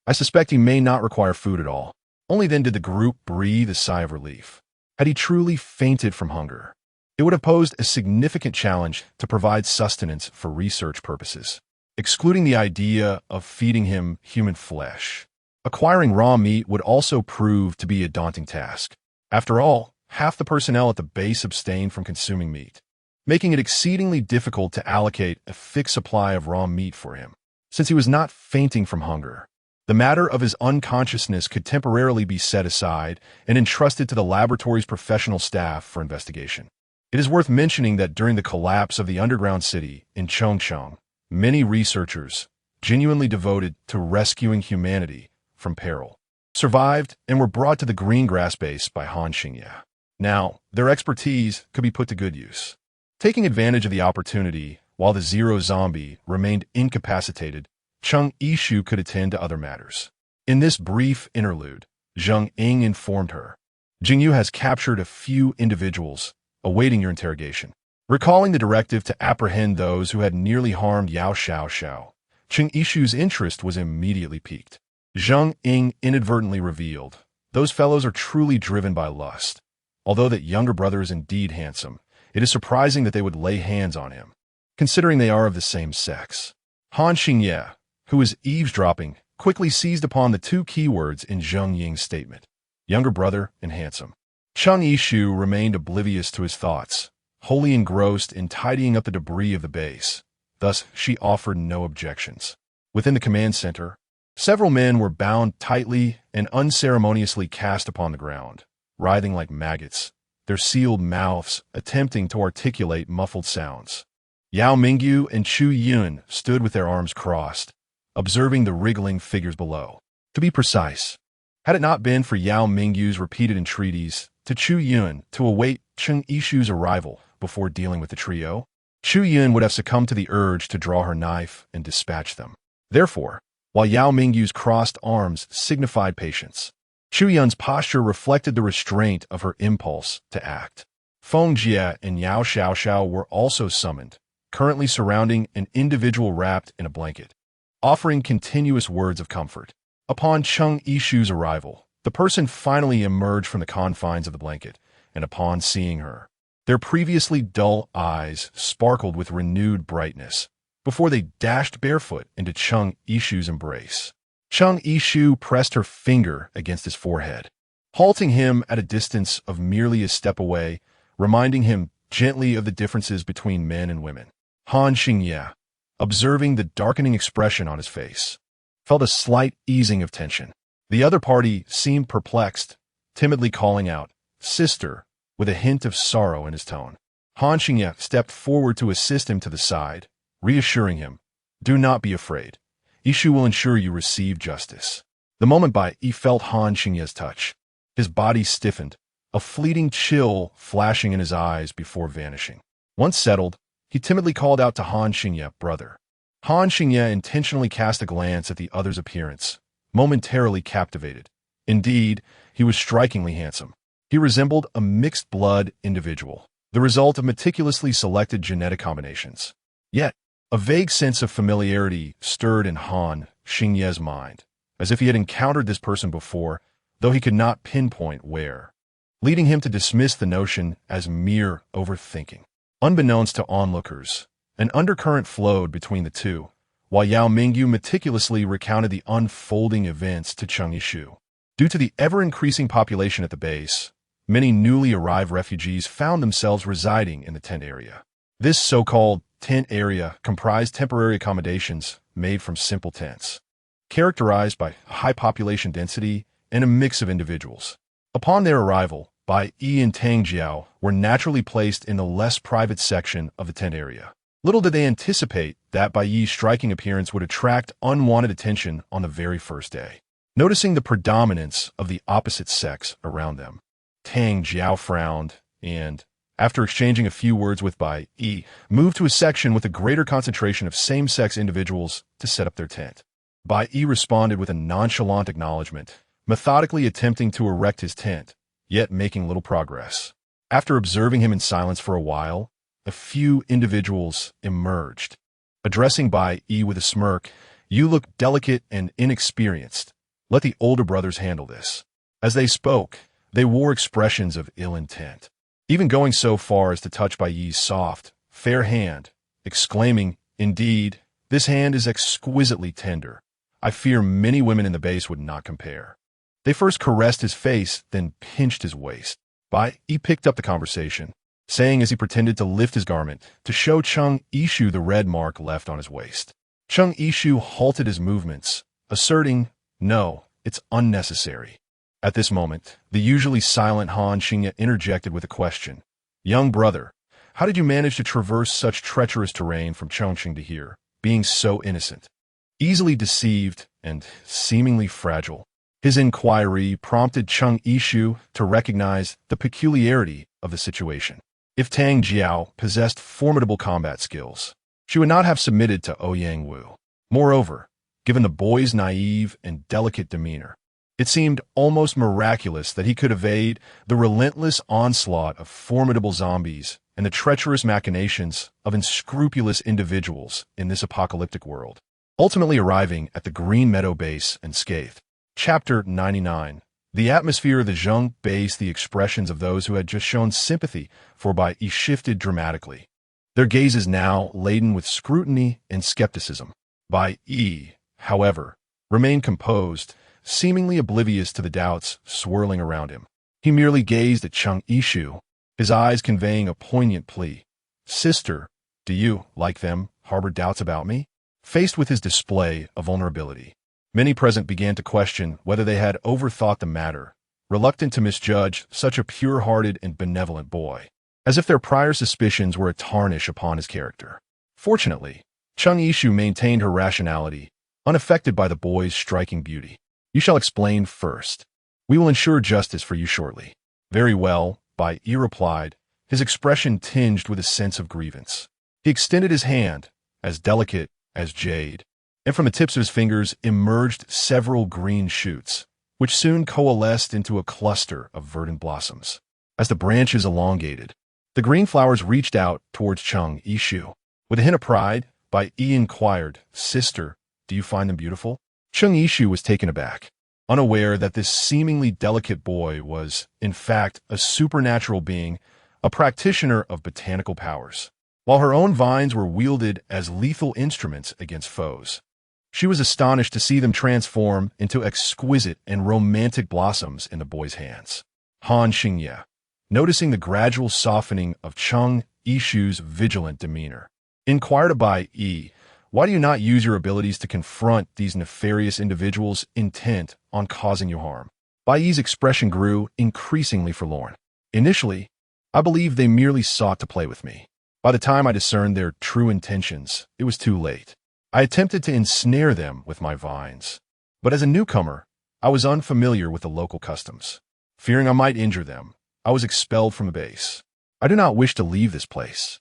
I suspect he may not require food at all. Only then did the group breathe a sigh of relief. Had he truly fainted from hunger, it would have posed a significant challenge to provide sustenance for research purposes. Excluding the idea of feeding him human flesh, acquiring raw meat would also prove to be a daunting task. After all, half the personnel at the base abstained from consuming meat, making it exceedingly difficult to allocate a fixed supply of raw meat for him. Since he was not fainting from hunger, the matter of his unconsciousness could temporarily be set aside and entrusted to the laboratory's professional staff for investigation. It is worth mentioning that during the collapse of the underground city in Chongcheng, many researchers, genuinely devoted to rescuing humanity from peril, survived and were brought to the green grass base by Han Xingye. Now, their expertise could be put to good use. Taking advantage of the opportunity, while the Zero Zombie remained incapacitated, Chung Yishu could attend to other matters. In this brief interlude, Zheng Ying informed her, "Jingyu has captured a few individuals, awaiting your interrogation." Recalling the directive to apprehend those who had nearly harmed Yao Xiao, Chung Yishu's interest was immediately piqued. Zheng Ying inadvertently revealed, "Those fellows are truly driven by lust. Although that younger brother is indeed handsome, it is surprising that they would lay hands on him, considering they are of the same sex." Han Xingye, who was eavesdropping, quickly seized upon the two keywords in Zheng Ying's statement, younger brother and handsome. Chung Yishu remained oblivious to his thoughts, wholly engrossed in tidying up the debris of the base. Thus, she offered no objections. Within the command center, several men were bound tightly and unceremoniously cast upon the ground, writhing like maggots, their sealed mouths attempting to articulate muffled sounds. Yao Mingyu and Chu Yun stood with their arms crossed, observing the wriggling figures below. To be precise, had it not been for Yao Mingyu's repeated entreaties to Chu Yun to await Chung Yishu's arrival before dealing with the trio, Chu Yun would have succumbed to the urge to draw her knife and dispatch them. Therefore, while Yao Mingyu's crossed arms signified patience, Chu Yun's posture reflected the restraint of her impulse to act. Feng Jie and Yao Xiao were also summoned, currently surrounding an individual wrapped in a blanket, offering continuous words of comfort. Upon Chung Yishu's arrival, the person finally emerged from the confines of the blanket, and upon seeing her, their previously dull eyes sparkled with renewed brightness before they dashed barefoot into Chung Yishu's embrace. Chung Yishu pressed her finger against his forehead, halting him at a distance of merely a step away, reminding him gently of the differences between men and women. Han Xingye, observing the darkening expression on his face, felt a slight easing of tension. The other party seemed perplexed, timidly calling out, "Sister," with a hint of sorrow in his tone. Han Xingye stepped forward to assist him to the side, reassuring him, "Do not be afraid. Yishu will ensure you receive justice." The moment he felt Han Xingye's touch, his body stiffened, a fleeting chill flashing in his eyes before vanishing. Once settled, he timidly called out to Han Xingye, "Brother." Han Xingye intentionally cast a glance at the other's appearance, momentarily captivated. Indeed, he was strikingly handsome. He resembled a mixed-blood individual, the result of meticulously selected genetic combinations. Yet, a vague sense of familiarity stirred in Han Xingye's mind, as if he had encountered this person before, though he could not pinpoint where, leading him to dismiss the notion as mere overthinking. Unbeknownst to onlookers, an undercurrent flowed between the two, while Yao Mingyu meticulously recounted the unfolding events to Cheng Yishu. Due to the ever-increasing population at the base, many newly arrived refugees found themselves residing in the tent area. This so-called tent area comprised temporary accommodations made from simple tents, characterized by high population density and a mix of individuals. Upon their arrival, Bai Yi and Tang Jiao were naturally placed in the less private section of the tent area. Little did they anticipate that Bai Yi's striking appearance would attract unwanted attention on the very first day. Noticing the predominance of the opposite sex around them, Tang Jiao frowned and, after exchanging a few words with Bai Yi, moved to a section with a greater concentration of same-sex individuals to set up their tent. Bai Yi responded with a nonchalant acknowledgement, methodically attempting to erect his tent, yet making little progress. After observing him in silence for a while, a few individuals emerged. Addressing Bai Yi with a smirk, "You look delicate and inexperienced. Let the older brothers handle this." As they spoke, they wore expressions of ill intent, even going so far as to touch Bai Yi's soft, fair hand, exclaiming, "Indeed, this hand is exquisitely tender. I fear many women in the base would not compare." They first caressed his face, then pinched his waist. Bai Yi picked up the conversation, saying as he pretended to lift his garment to show Cheng Yishu the red mark left on his waist. Cheng Yishu halted his movements, asserting, "No, it's unnecessary." At this moment, the usually silent Han Xingye interjected with a question. "Young brother, how did you manage to traverse such treacherous terrain from Chongqing to here, being so innocent?" Easily deceived and seemingly fragile, his inquiry prompted Cheng Yishu to recognize the peculiarity of the situation. If Tang Jiao possessed formidable combat skills, she would not have submitted to Ouyang Wu. Moreover, given the boy's naive and delicate demeanor, it seemed almost miraculous that he could evade the relentless onslaught of formidable zombies and the treacherous machinations of unscrupulous individuals in this apocalyptic world. Ultimately arriving at the Green Meadow Base unscathed. Chapter 99. The atmosphere of the Zheng Base, the expressions of those who had just shown sympathy for Bai Yi shifted dramatically. Their gazes now laden with scrutiny and skepticism. Bai Yi, however, remained composed, seemingly oblivious to the doubts swirling around him. He merely gazed at Cheng Yishu, his eyes conveying a poignant plea. "Sister, do you, like them, harbor doubts about me?" Faced with his display of vulnerability, many present began to question whether they had overthought the matter, reluctant to misjudge such a pure-hearted and benevolent boy, as if their prior suspicions were a tarnish upon his character. Fortunately, Cheng Yishu maintained her rationality, unaffected by the boy's striking beauty. "You shall explain first. We will ensure justice for you shortly." "Very well," Bai Yi replied, his expression tinged with a sense of grievance. He extended his hand, as delicate as jade, and from the tips of his fingers emerged several green shoots, which soon coalesced into a cluster of verdant blossoms. As the branches elongated, the green flowers reached out towards Cheng Yishu. With a hint of pride, Bai Yi inquired, "Sister, do you find them beautiful?" Cheng Yishu was taken aback, unaware that this seemingly delicate boy was, in fact, a supernatural being, a practitioner of botanical powers. While her own vines were wielded as lethal instruments against foes, she was astonished to see them transform into exquisite and romantic blossoms in the boy's hands. Han Xingye, noticing the gradual softening of Cheng Yishu's vigilant demeanor, inquired of Bai Yi, "Why do you not use your abilities to confront these nefarious individuals intent on causing you harm?" Bai Yi's expression grew increasingly forlorn. "Initially, I believed they merely sought to play with me. By the time I discerned their true intentions, it was too late. I attempted to ensnare them with my vines. But as a newcomer, I was unfamiliar with the local customs. Fearing I might injure them, I was expelled from the base. I do not wish to leave this place."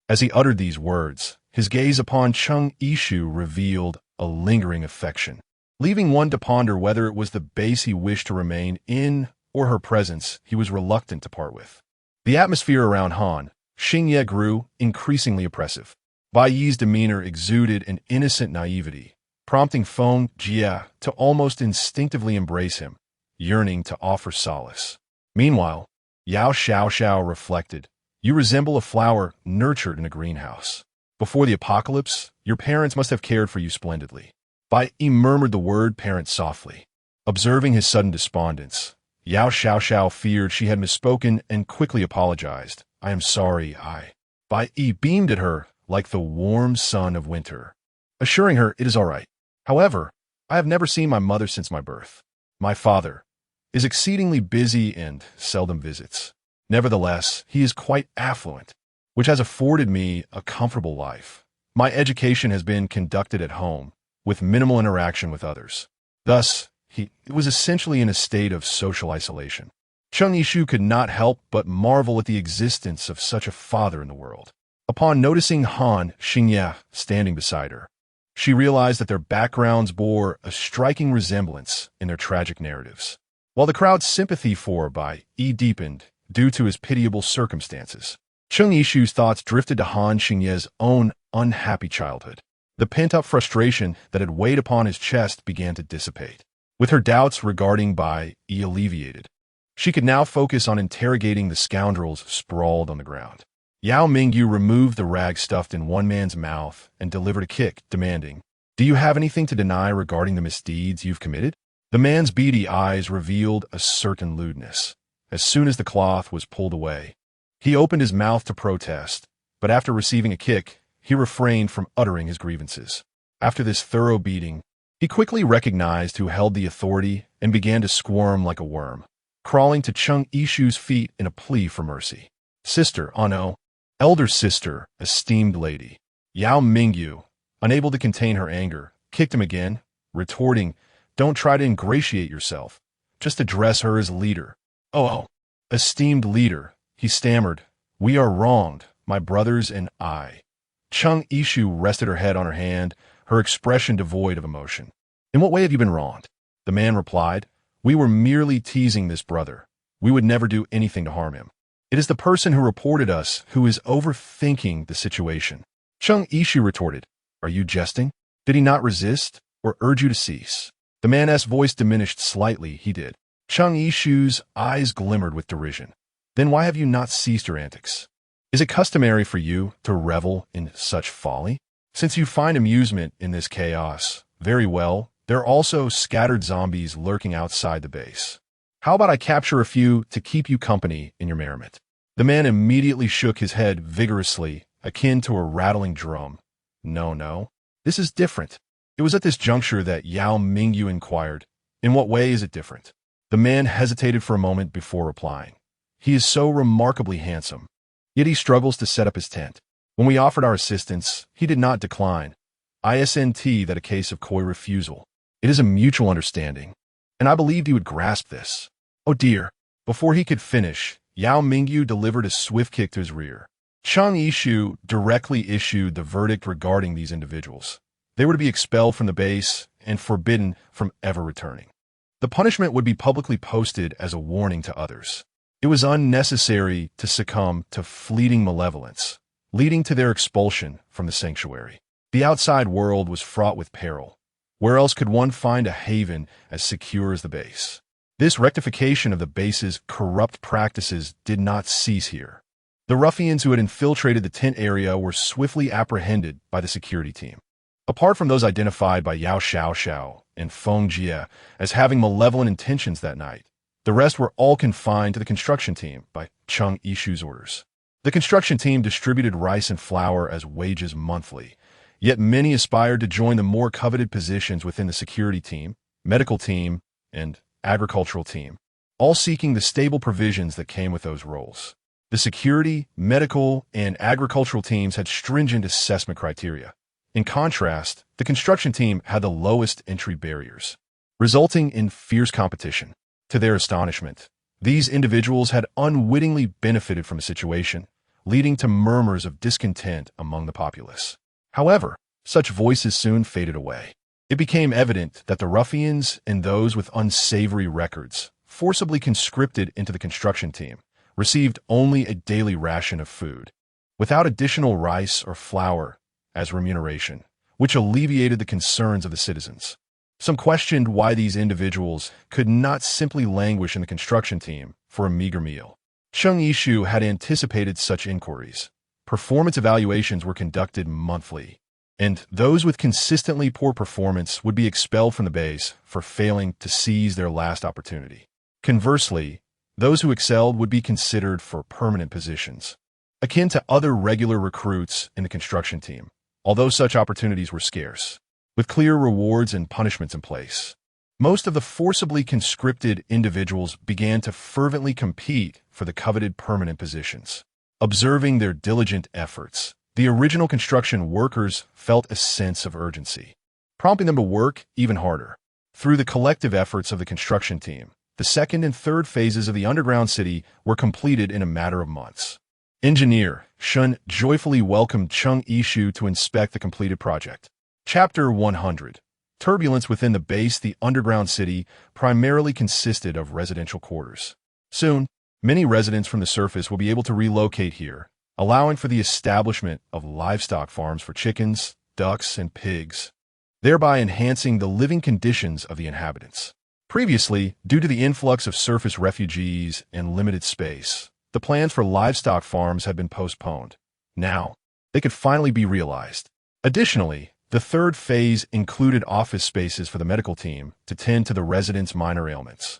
As he uttered these words, His gaze upon Chung Ishu revealed a lingering affection, leaving one to ponder whether it was the base he wished to remain in or her presence he was reluctant to part with. The atmosphere around Han Xingye grew increasingly oppressive. Bai Yi's demeanor exuded an innocent naivety, prompting Feng Jie to almost instinctively embrace him, yearning to offer solace. Meanwhile, Yao Xiaoxiao reflected, "You resemble a flower nurtured in a greenhouse. Before the apocalypse, your parents must have cared for you splendidly." Bai Yi murmured the word parent softly. Observing his sudden despondence, Yao Xiaoxiao feared she had misspoken and quickly apologized. "I am sorry, Bai Yi beamed at her like the warm sun of winter, assuring her it is all right. "However, I have never seen my mother since my birth. My father is exceedingly busy and seldom visits. Nevertheless, he is quite affluent, which has afforded me a comfortable life. My education has been conducted at home, with minimal interaction with others. Thus, he was essentially in a state of social isolation." Chung Yishu could not help but marvel at the existence of such a father in the world. Upon noticing Han Xingye standing beside her, she realized that their backgrounds bore a striking resemblance in their tragic narratives. While the crowd's sympathy for Bai Yi deepened due to his pitiable circumstances, Chung Yishu's thoughts drifted to Han Xingye's own unhappy childhood. The pent-up frustration that had weighed upon his chest began to dissipate. With her doubts regarding Bai Yi alleviated, she could now focus on interrogating the scoundrels sprawled on the ground. Yao Mingyu removed the rag stuffed in one man's mouth and delivered a kick, demanding, "Do you have anything to deny regarding the misdeeds you've committed?" The man's beady eyes revealed a certain lewdness. As soon as the cloth was pulled away, he opened his mouth to protest, but after receiving a kick, he refrained from uttering his grievances. After this thorough beating, he quickly recognized who held the authority and began to squirm like a worm, crawling to Chung Ishu's feet in a plea for mercy. "Sister, oh no. Elder sister, esteemed lady." Yao Mingyu, unable to contain her anger, kicked him again, retorting, "Don't try to ingratiate yourself. Just address her as leader." Oh, esteemed leader," he stammered. "We are wronged, my brothers and I." Chung Ishu rested her head on her hand, her expression devoid of emotion. "In what way have you been wronged?" The man replied, "We were merely teasing this brother. We would never do anything to harm him. It is the person who reported us who is overthinking the situation." Chung Ishu retorted, "Are you jesting? Did he not resist or urge you to cease?" The man's voice diminished slightly. "He did." Chung Ishu's eyes glimmered with derision. "Then why have you not ceased your antics? Is it customary for you to revel in such folly? Since you find amusement in this chaos, very well, there are also scattered zombies lurking outside the base. How about I capture a few to keep you company in your merriment?" The man immediately shook his head vigorously, akin to a rattling drum. No, this is different." It was at this juncture that Yao Mingyu inquired, "In what way is it different?" The man hesitated for a moment before replying. "He is so remarkably handsome, yet he struggles to set up his tent. When we offered our assistance, he did not decline. Isn't that a case of coy refusal? It is a mutual understanding, and I believed he would grasp this." "Oh dear." Before he could finish, Yao Mingyu delivered a swift kick to his rear. Chung Ishu directly issued the verdict regarding these individuals. They were to be expelled from the base and forbidden from ever returning. The punishment would be publicly posted as a warning to others. It was unnecessary to succumb to fleeting malevolence, leading to their expulsion from the sanctuary. The outside world was fraught with peril. Where else could one find a haven as secure as the base? This rectification of the base's corrupt practices did not cease here. The ruffians who had infiltrated the tent area were swiftly apprehended by the security team. Apart from those identified by Yao Xiaoxiao and Feng Jie as having malevolent intentions that night, the rest were all confined to the construction team by Chung Ishu's orders. The construction team distributed rice and flour as wages monthly, yet many aspired to join the more coveted positions within the security team, medical team, and agricultural team, all seeking the stable provisions that came with those roles. The security, medical, and agricultural teams had stringent assessment criteria. In contrast, the construction team had the lowest entry barriers, resulting in fierce competition. To their astonishment, these individuals had unwittingly benefited from the situation, leading to murmurs of discontent among the populace. However, such voices soon faded away. It became evident that the ruffians and those with unsavory records, forcibly conscripted into the construction team, received only a daily ration of food, without additional rice or flour as remuneration, which alleviated the concerns of the citizens. Some questioned why these individuals could not simply languish in the construction team for a meager meal. Chung Yishu had anticipated such inquiries. Performance evaluations were conducted monthly, and those with consistently poor performance would be expelled from the base for failing to seize their last opportunity. Conversely, those who excelled would be considered for permanent positions, akin to other regular recruits in the construction team, although such opportunities were scarce, with clear rewards and punishments in place. Most of the forcibly conscripted individuals began to fervently compete for the coveted permanent positions. Observing their diligent efforts, the original construction workers felt a sense of urgency, prompting them to work even harder. Through the collective efforts of the construction team, the second and third phases of the underground city were completed in a matter of months. Engineer Shun joyfully welcomed Chung Yishu to inspect the completed project. Chapter 100. Turbulence within the base. The underground city primarily consisted of residential quarters. Soon, many residents from the surface will be able to relocate here, allowing for the establishment of livestock farms for chickens, ducks, and pigs, thereby enhancing the living conditions of the inhabitants. Previously, due to the influx of surface refugees and limited space, the plans for livestock farms had been postponed. Now, they could finally be realized. Additionally, the third phase included office spaces for the medical team to tend to the residents' minor ailments,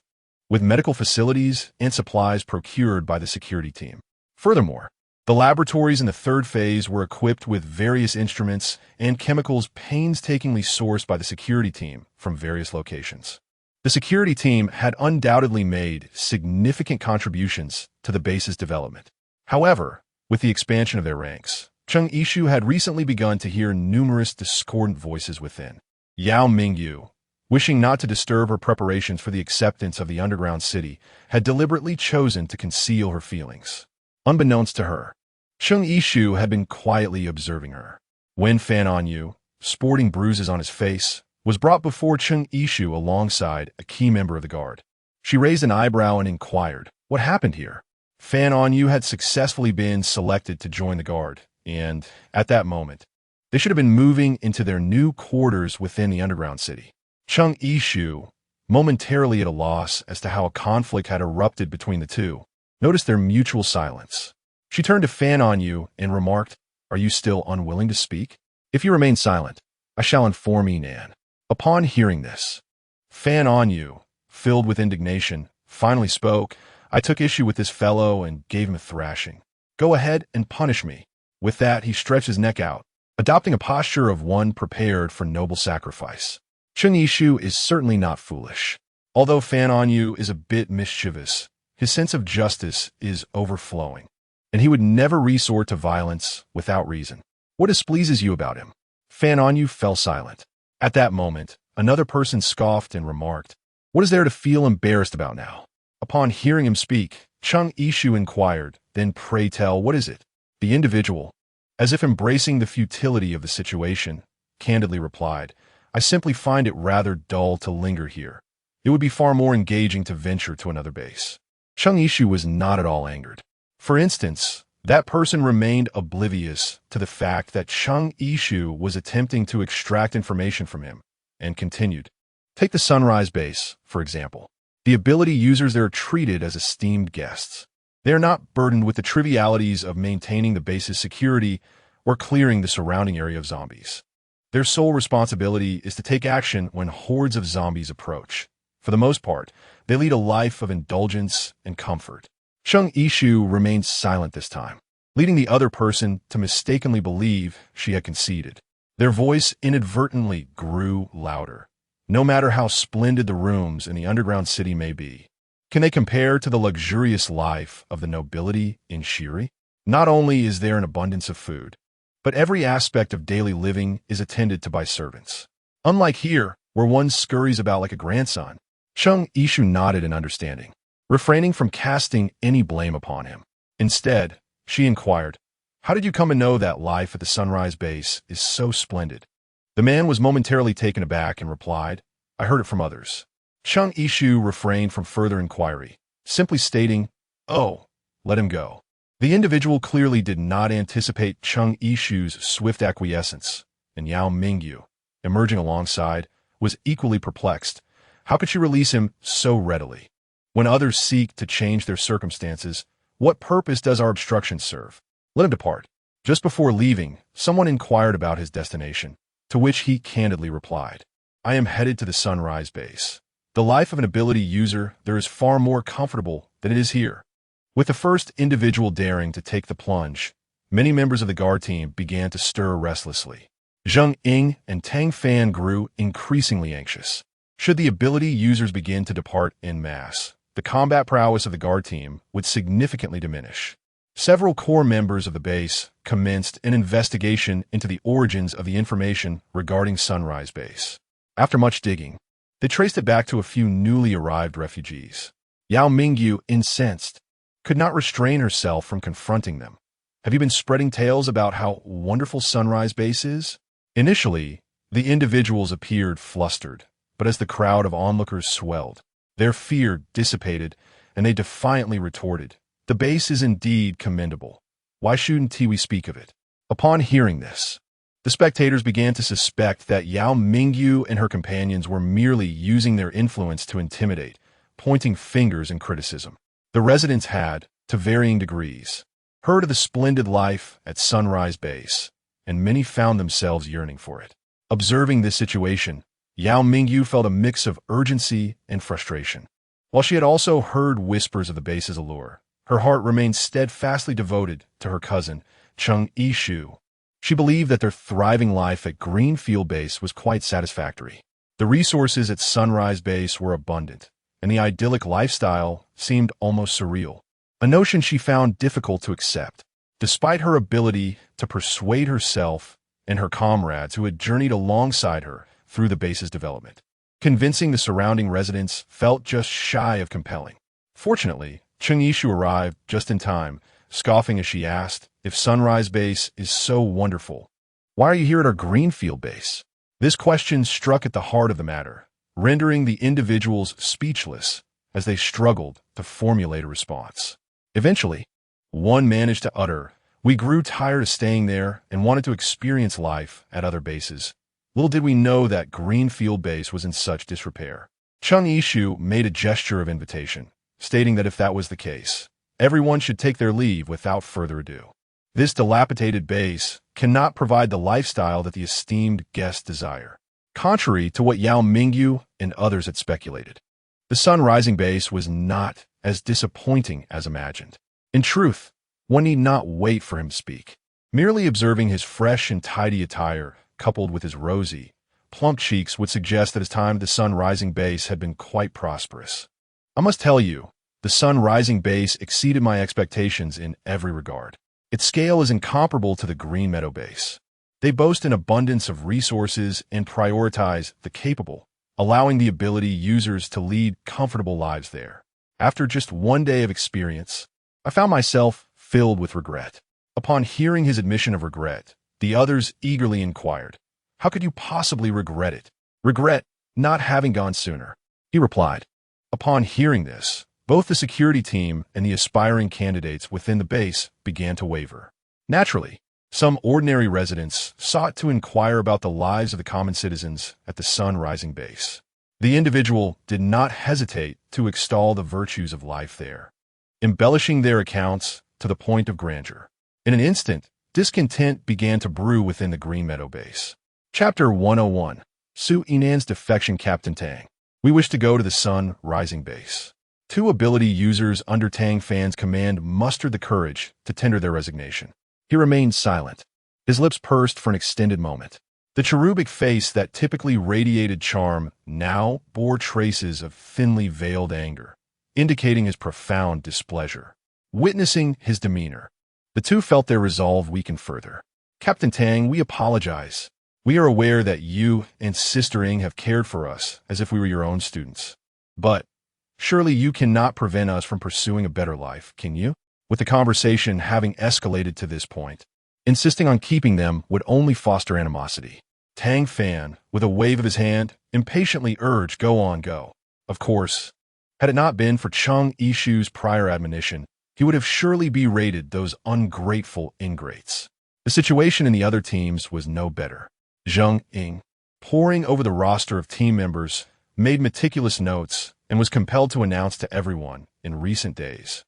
with medical facilities and supplies procured by the security team. Furthermore, the laboratories in the third phase were equipped with various instruments and chemicals painstakingly sourced by the security team from various locations. The security team had undoubtedly made significant contributions to the base's development. However, with the expansion of their ranks, Chung Yishu had recently begun to hear numerous discordant voices within. Yao Mingyu, wishing not to disturb her preparations for the acceptance of the underground city, had deliberately chosen to conceal her feelings. Unbeknownst to her, Chung Yishu had been quietly observing her. When Fan Anyu, sporting bruises on his face, was brought before Chung Yishu alongside a key member of the guard, she raised an eyebrow and inquired, "What happened here?" Fan Anyu had successfully been selected to join the guard, and, at that moment, they should have been moving into their new quarters within the underground city. Chung Yishu, momentarily at a loss as to how a conflict had erupted between the two, noticed their mutual silence. She turned to Fan Anyu and remarked, "Are you still unwilling to speak? If you remain silent, I shall inform Enan." Upon hearing this, Fan Anyu, filled with indignation, finally spoke. "I took issue with this fellow and gave him a thrashing. Go ahead and punish me." With that, he stretched his neck out, adopting a posture of one prepared for noble sacrifice. Chung Yishu is certainly not foolish. Although Fan Anyu is a bit mischievous, his sense of justice is overflowing, and he would never resort to violence without reason. "What displeases you about him?" Fan Anyu fell silent. At that moment, another person scoffed and remarked, "What is there to feel embarrassed about now?" Upon hearing him speak, Chung Yishu inquired, "Then pray tell, what is it?" The individual, as if embracing the futility of the situation, candidly replied, "I simply find it rather dull to linger here. It would be far more engaging to venture to another base." Chung Yishu was not at all angered. For instance, that person remained oblivious to the fact that Chung Yishu was attempting to extract information from him, and continued. Take the Sunrise base, for example. The ability users there are treated as esteemed guests. They are not burdened with the trivialities of maintaining the base's security or clearing the surrounding area of zombies. Their sole responsibility is to take action when hordes of zombies approach. For the most part, they lead a life of indulgence and comfort. Chung Yishu remained silent this time, leading the other person to mistakenly believe she had conceded. Their voice inadvertently grew louder. No matter how splendid the rooms in the underground city may be, can they compare to the luxurious life of the nobility in Shiri? Not only is there an abundance of food, but every aspect of daily living is attended to by servants. Unlike here, where one scurries about like a grandson. Chung Yishu nodded in understanding, refraining from casting any blame upon him. Instead, she inquired, How did you come to know that life at the Sunrise Base is so splendid? The man was momentarily taken aback and replied, I heard it from others. Chung Ishu refrained from further inquiry, simply stating, oh, let him go. The individual clearly did not anticipate Chung Ishu's swift acquiescence, and Yao Mingyu, emerging alongside, was equally perplexed. How could she release him so readily? When others seek to change their circumstances, what purpose does our obstruction serve? Let him depart. Just before leaving, someone inquired about his destination, to which he candidly replied, I am headed to the Sunrise Base. The life of an ability user there is far more comfortable than it is here. With the first individual daring to take the plunge, many members of the guard team began to stir restlessly. Zheng Ying and Tang Fan grew increasingly anxious. Should the ability users begin to depart en masse, the combat prowess of the guard team would significantly diminish. Several core members of the base commenced an investigation into the origins of the information regarding Sunrise Base. After much digging, they traced it back to a few newly arrived refugees. Yao Mingyu, incensed, could not restrain herself from confronting them. Have you been spreading tales about how wonderful Sunrise Base is? Initially, the individuals appeared flustered, but as the crowd of onlookers swelled, their fear dissipated, and they defiantly retorted, the base is indeed commendable. Why shouldn't we speak of it? Upon hearing this, the spectators began to suspect that Yao Mingyu and her companions were merely using their influence to intimidate, pointing fingers in criticism. The residents had, to varying degrees, heard of the splendid life at Sunrise Base, and many found themselves yearning for it. Observing this situation, Yao Mingyu felt a mix of urgency and frustration. While she had also heard whispers of the base's allure, her heart remained steadfastly devoted to her cousin, Chung Ishu. She believed that their thriving life at Greenfield Base was quite satisfactory. The resources at Sunrise Base were abundant, and the idyllic lifestyle seemed almost surreal, a notion she found difficult to accept. Despite her ability to persuade herself and her comrades who had journeyed alongside her through the base's development, convincing the surrounding residents felt just shy of compelling. Fortunately, Chung Ishu arrived just in time, scoffing as she asked, if Sunrise Base is so wonderful, why are you here at our Greenfield Base? This question struck at the heart of the matter, rendering the individuals speechless as they struggled to formulate a response. Eventually, one managed to utter, we grew tired of staying there and wanted to experience life at other bases. Little did we know that Greenfield Base was in such disrepair. Chung Ishu made a gesture of invitation, stating that if that was the case, everyone should take their leave without further ado. This dilapidated base cannot provide the lifestyle that the esteemed guests desire. Contrary to what Yao Mingyu and others had speculated, the Sun-Rising Base was not as disappointing as imagined. In truth, one need not wait for him to speak. Merely observing his fresh and tidy attire, coupled with his rosy, plump cheeks, would suggest that his time at the Sun-Rising Base had been quite prosperous. I must tell you, the Sun-Rising Base exceeded my expectations in every regard. Its scale is incomparable to the Green Meadow Base. They boast an abundance of resources and prioritize the capable, allowing the ability users to lead comfortable lives there. After just one day of experience, I found myself filled with regret. Upon hearing his admission of regret, the others eagerly inquired, how could you possibly regret it? Regret not having gone sooner, he replied. Upon hearing this, both the security team and the aspiring candidates within the base began to waver. Naturally, some ordinary residents sought to inquire about the lives of the common citizens at the Sun-Rising Base. The individual did not hesitate to extol the virtues of life there, embellishing their accounts to the point of grandeur. In an instant, discontent began to brew within the Green Meadow Base. Chapter 101. Su Inan's Defection. Captain Tang. We wish to go to the Sun-Rising Base. Two ability users under Tang Fan's command mustered the courage to tender their resignation. He remained silent, his lips pursed for an extended moment. The cherubic face that typically radiated charm now bore traces of thinly veiled anger, indicating his profound displeasure. Witnessing his demeanor, the two felt their resolve weaken further. Captain Tang, we apologize. We are aware that you and Sister Ing have cared for us as if we were your own students. But surely you cannot prevent us from pursuing a better life, can you? With the conversation having escalated to this point, Insisting on keeping them would only foster animosity. Tang Fan, with a wave of his hand, impatiently urged, "Go on, go." Of course, had it not been for Chung Yishu's prior admonition, he would have surely berated those ungrateful ingrates. The situation in the other teams was no better. Zheng Ying, poring over the roster of team members, made meticulous notes and was compelled to announce to everyone in recent days,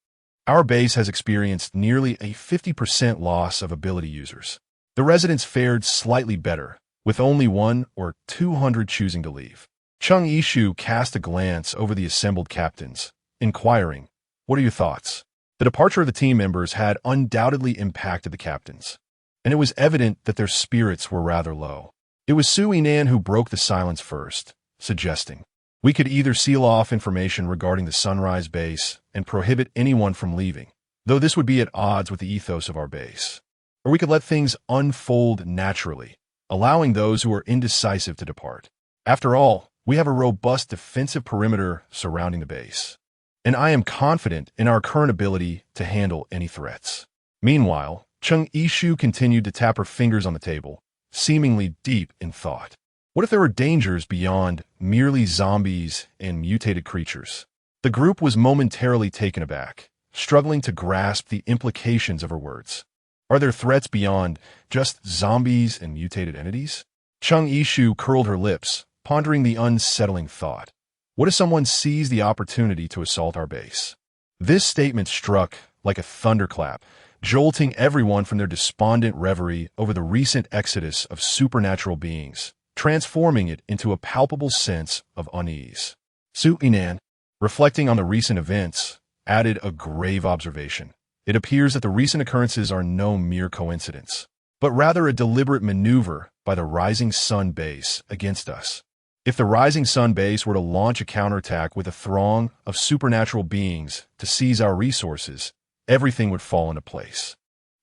"Our base has experienced nearly a 50% loss of ability users. The residents fared slightly better, with only 1 or 200 choosing to leave." Chung Yishu cast a glance over the assembled captains, inquiring, "What are your thoughts?" The departure of the team members had undoubtedly impacted the captains, and it was evident that their spirits were rather low. It was Su Yinan who broke the silence first, suggesting, "We could either seal off information regarding the Sunrise base and prohibit anyone from leaving, though this would be at odds with the ethos of our base, or we could let things unfold naturally, allowing those who are indecisive to depart. After all, we have a robust defensive perimeter surrounding the base, and I am confident in our current ability to handle any threats." Meanwhile, Chung Yishu continued to tap her fingers on the table, seemingly deep in thought. What if there were dangers beyond merely zombies and mutated creatures? The group was momentarily taken aback, struggling to grasp the implications of her words. Are there threats beyond just zombies and mutated entities? Chung Yishu curled her lips, pondering the unsettling thought. What if someone seized the opportunity to assault our base? This statement struck like a thunderclap, jolting everyone from their despondent reverie over the recent exodus of supernatural beings, transforming it into a palpable sense of unease. Su Yinan, reflecting on the recent events, added a grave observation. It appears that the recent occurrences are no mere coincidence, but rather a deliberate maneuver by the Rising Sun base against us. If the Rising Sun base were to launch a counterattack with a throng of supernatural beings to seize our resources, everything would fall into place.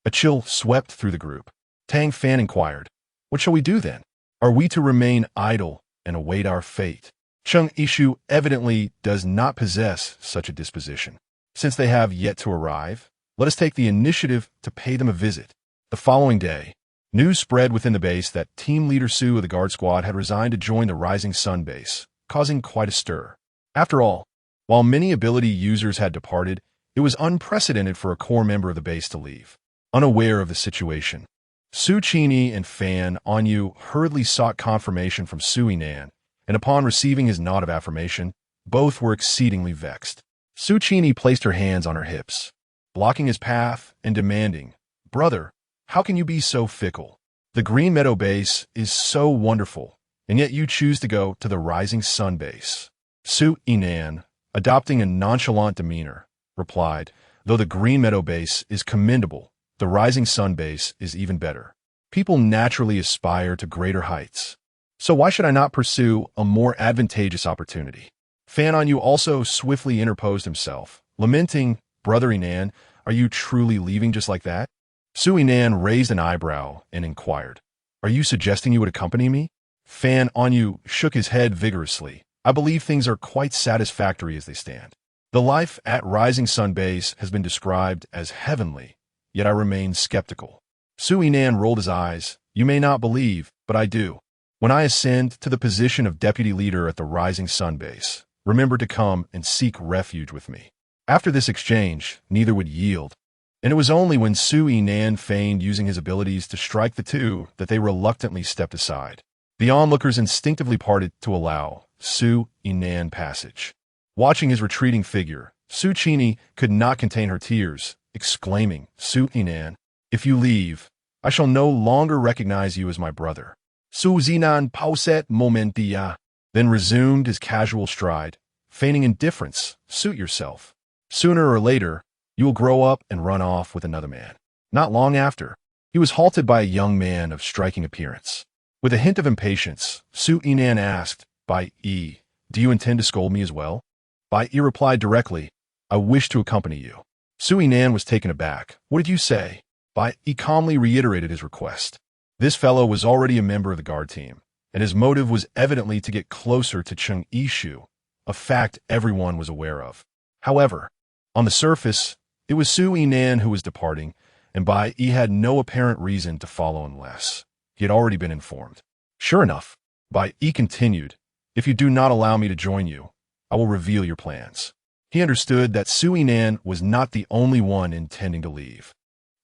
A chill swept through the group. Tang Fan inquired, "What shall we do then? Are we to remain idle and await our fate?" Chung Yishu evidently does not possess such a disposition. Since they have yet to arrive, let us take the initiative to pay them a visit. The following day, news spread within the base that Team Leader Su of the Guard Squad had resigned to join the Rising Sun base, causing quite a stir. After all, while many ability users had departed, it was unprecedented for a core member of the base to leave. Unaware of the situation, Su Qini and Fan Anyu hurriedly sought confirmation from Su Yinan, and upon receiving his nod of affirmation, both were exceedingly vexed. Su Qini placed her hands on her hips, blocking his path and demanding, "Brother, how can you be so fickle? The Green Meadow base is so wonderful, and yet you choose to go to the Rising Sun base." Su Yinan, adopting a nonchalant demeanor, replied, "Though the Green Meadow base is commendable, the Rising Sun base is even better. People naturally aspire to greater heights. So why should I not pursue a more advantageous opportunity?" Fan Anyu also swiftly interposed himself, lamenting, "Brother Yinan, are you truly leaving just like that?" Su Yinan raised an eyebrow and inquired, "Are you suggesting you would accompany me?" Fan Anyu shook his head vigorously. "I believe things are quite satisfactory as they stand. The life at Rising Sun base has been described as heavenly, yet I remain skeptical." Su Yinan rolled his eyes. "You may not believe, but I do. When I ascend to the position of deputy leader at the Rising Sun base, remember to come and seek refuge with me." After this exchange, neither would yield, and it was only when Su Yinan feigned using his abilities to strike the two that they reluctantly stepped aside. The onlookers instinctively parted to allow Su Yinan passage. Watching his retreating figure, Su Qini could not contain her tears, exclaiming, "Su Yinan, if you leave, I shall no longer recognize you as my brother." Su Zinan pauset momentia, then resumed his casual stride, feigning indifference. "Suit yourself. Sooner or later, you will grow up and run off with another man." Not long after, he was halted by a young man of striking appearance. With a hint of impatience, Su Yinan asked, "Bai Yi, do you intend to scold me as well?" Bai Yi replied directly, "I wish to accompany you." Su Yinan was taken aback. "What did you say?" Bai Yi calmly reiterated his request. This fellow was already a member of the guard team, and his motive was evidently to get closer to Chung Yishu, a fact everyone was aware of. However, on the surface, it was Su Yinan who was departing, and Bai had no apparent reason to follow unless he had already been informed. Sure enough, Bai continued, "If you do not allow me to join you, I will reveal your plans." He understood that Sui Nan was not the only one intending to leave.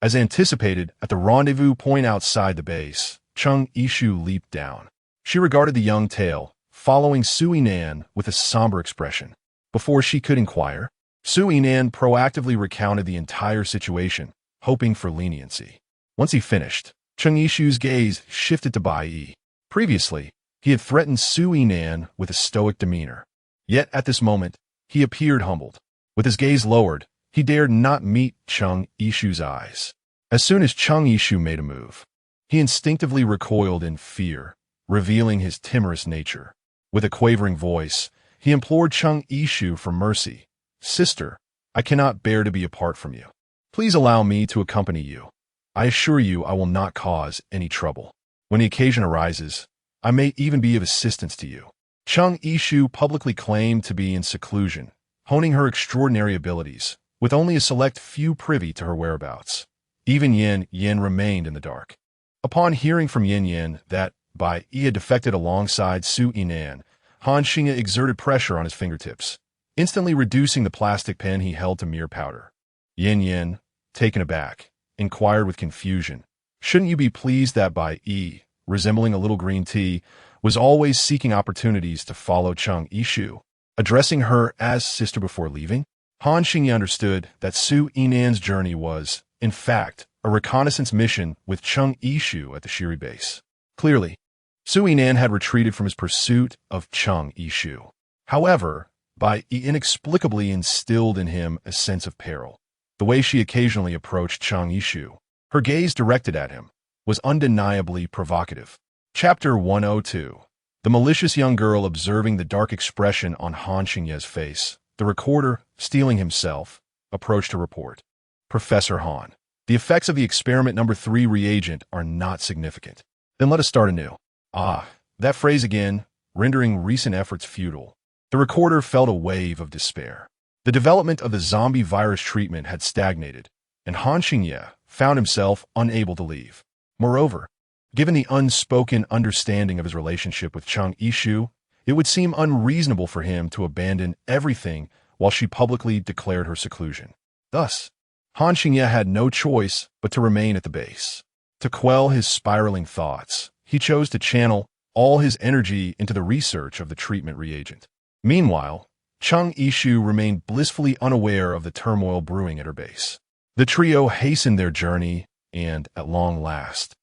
As anticipated, at the rendezvous point outside the base, Chung Yishu leaped down. She regarded the young tail, following Sui Nan with a somber expression. Before she could inquire, Sui Nan proactively recounted the entire situation, hoping for leniency. Once he finished, Chung Yishu's gaze shifted to Bai. Previously, he had threatened Sui Nan with a stoic demeanor. Yet at this moment, he appeared humbled. With his gaze lowered, he dared not meet Chung Yishu's eyes. As soon as Chung Yishu made a move, he instinctively recoiled in fear, revealing his timorous nature. With a quavering voice, he implored Chung Yishu for mercy. "Sister, I cannot bear to be apart from you. Please allow me to accompany you. I assure you I will not cause any trouble. When the occasion arises, I may even be of assistance to you." Chung Yishu publicly claimed to be in seclusion, honing her extraordinary abilities, with only a select few privy to her whereabouts. Even Yin Yin remained in the dark. Upon hearing from Yin Yin that Bai had defected alongside Sui Nan, Han Xingye exerted pressure on his fingertips, instantly reducing the plastic pen he held to mere powder. Yin Yin, taken aback, inquired with confusion, "Shouldn't you be pleased that Bai, resembling a little green tea, was always seeking opportunities to follow Chung Yishu, addressing her as sister before leaving?" Han Xingye understood that Sui Nan's journey was, in fact, a reconnaissance mission with Chung Yishu at the Shiri base. Clearly, Sui Nan had retreated from his pursuit of Chung Yishu. However, Bai inexplicably instilled in him a sense of peril. The way she occasionally approached Chung Yishu, her gaze directed at him, was undeniably provocative. Chapter 102. The malicious young girl observing the dark expression on Han Xingye's face, the recorder, steeling himself, approached to report. "Professor Han, the effects of the experiment number 3 reagent are not significant. Then let us start anew." Ah, that phrase again, rendering recent efforts futile. The recorder felt a wave of despair. The development of the zombie virus treatment had stagnated, and Han Xingye found himself unable to leave. Moreover, given the unspoken understanding of his relationship with Chung Yishu, it would seem unreasonable for him to abandon everything while she publicly declared her seclusion. Thus, Han Xingye had no choice but to remain at the base. To quell his spiraling thoughts, he chose to channel all his energy into the research of the treatment reagent. Meanwhile, Chung Yishu remained blissfully unaware of the turmoil brewing at her base. The trio hastened their journey and, at long last,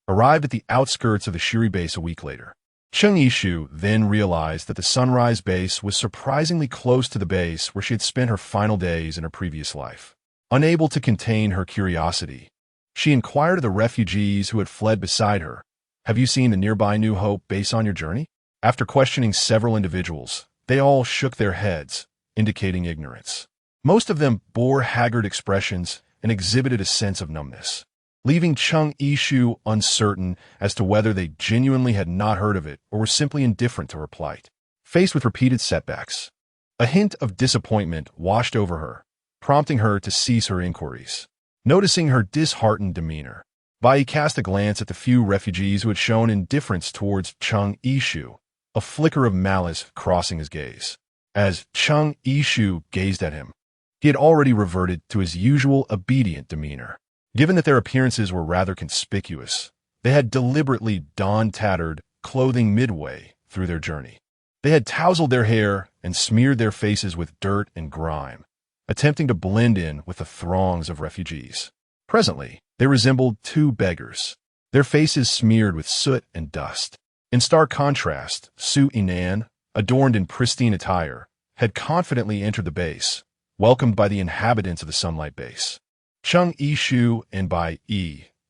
arrived at the outskirts of the Shiri base a week later. Chung Yishu then realized that the Sunrise base was surprisingly close to the base where she had spent her final days in her previous life. Unable to contain her curiosity, she inquired of the refugees who had fled beside her, "Have you seen the nearby New Hope base on your journey?" After questioning several individuals, they all shook their heads, indicating ignorance. Most of them bore haggard expressions and exhibited a sense of numbness, leaving Chung Yishu uncertain as to whether they genuinely had not heard of it or were simply indifferent to her plight. Faced with repeated setbacks, a hint of disappointment washed over her, prompting her to cease her inquiries. Noticing her disheartened demeanor, Bai cast a glance at the few refugees who had shown indifference towards Chung Yishu, a flicker of malice crossing his gaze. As Chung Yishu gazed at him, he had already reverted to his usual obedient demeanor. Given that their appearances were rather conspicuous, they had deliberately donned tattered clothing midway through their journey. They had tousled their hair and smeared their faces with dirt and grime, attempting to blend in with the throngs of refugees. Presently, they resembled two beggars, their faces smeared with soot and dust. In stark contrast, Sui Nan, adorned in pristine attire, had confidently entered the base, welcomed by the inhabitants of the Sunlight base. Chung Yishu and Bai,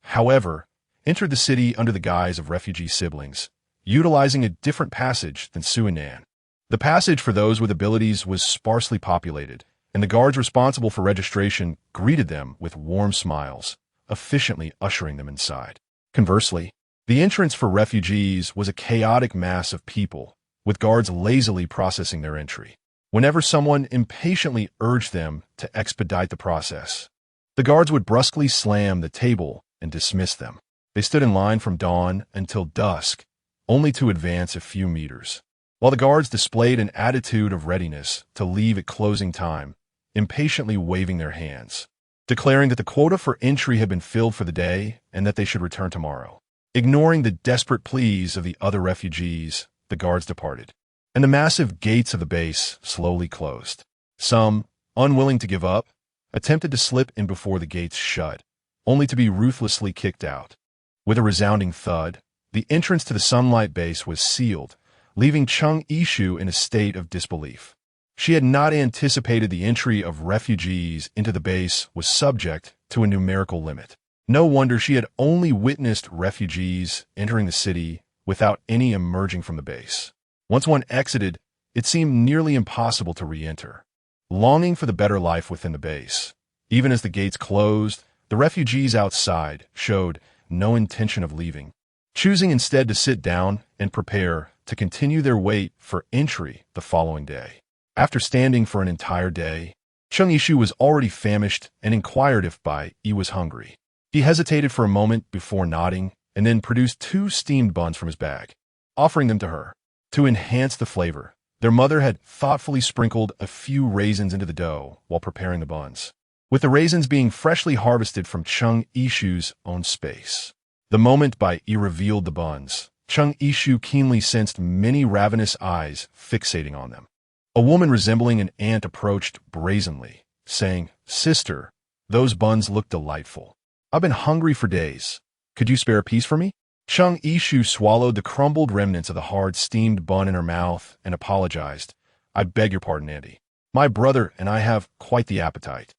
however, entered the city under the guise of refugee siblings, utilizing a different passage than Sui Nan. The passage for those with abilities was sparsely populated, and the guards responsible for registration greeted them with warm smiles, efficiently ushering them inside. Conversely, the entrance for refugees was a chaotic mass of people, with guards lazily processing their entry. Whenever someone impatiently urged them to expedite the process, The guards would brusquely slam the table and dismiss them. They stood in line from dawn until dusk, only to advance a few meters. While the guards displayed an attitude of readiness to leave at closing time, impatiently waving their hands, declaring that the quota for entry had been filled for the day and that they should return tomorrow. Ignoring the desperate pleas of the other refugees, the guards departed, and the massive gates of the base slowly closed. Some, unwilling to give up, attempted to slip in before the gates shut, only to be ruthlessly kicked out. With a resounding thud, the entrance to the Sunlight base was sealed, leaving Chung Ishu in a state of disbelief. She had not anticipated the entry of refugees into the base was subject to a numerical limit. No wonder she had only witnessed refugees entering the city without any emerging from the base. Once one exited, it seemed nearly impossible to re-enter. Longing for the better life within the base, even as the gates closed, the refugees outside showed no intention of leaving, choosing instead to sit down and prepare to continue their wait for entry the following day. After standing for an entire day, Chung Ishu was already famished and inquired if Bai Yi was hungry. He hesitated for a moment before nodding and then produced 2 steamed buns from his bag, offering them to her. To enhance the flavor, their mother had thoughtfully sprinkled a few raisins into the dough while preparing the buns, with the raisins being freshly harvested from Chung Ishu's own space. The moment Bai Yi revealed the buns, Chung Ishu keenly sensed many ravenous eyes fixating on them. A woman resembling an ant approached brazenly, saying, "Sister, those buns look delightful. I've been hungry for days. Could you spare a piece for me?" Chung Ishu swallowed the crumbled remnants of the hard steamed bun in her mouth and apologized. "I beg your pardon, Auntie. My brother and I have quite the appetite.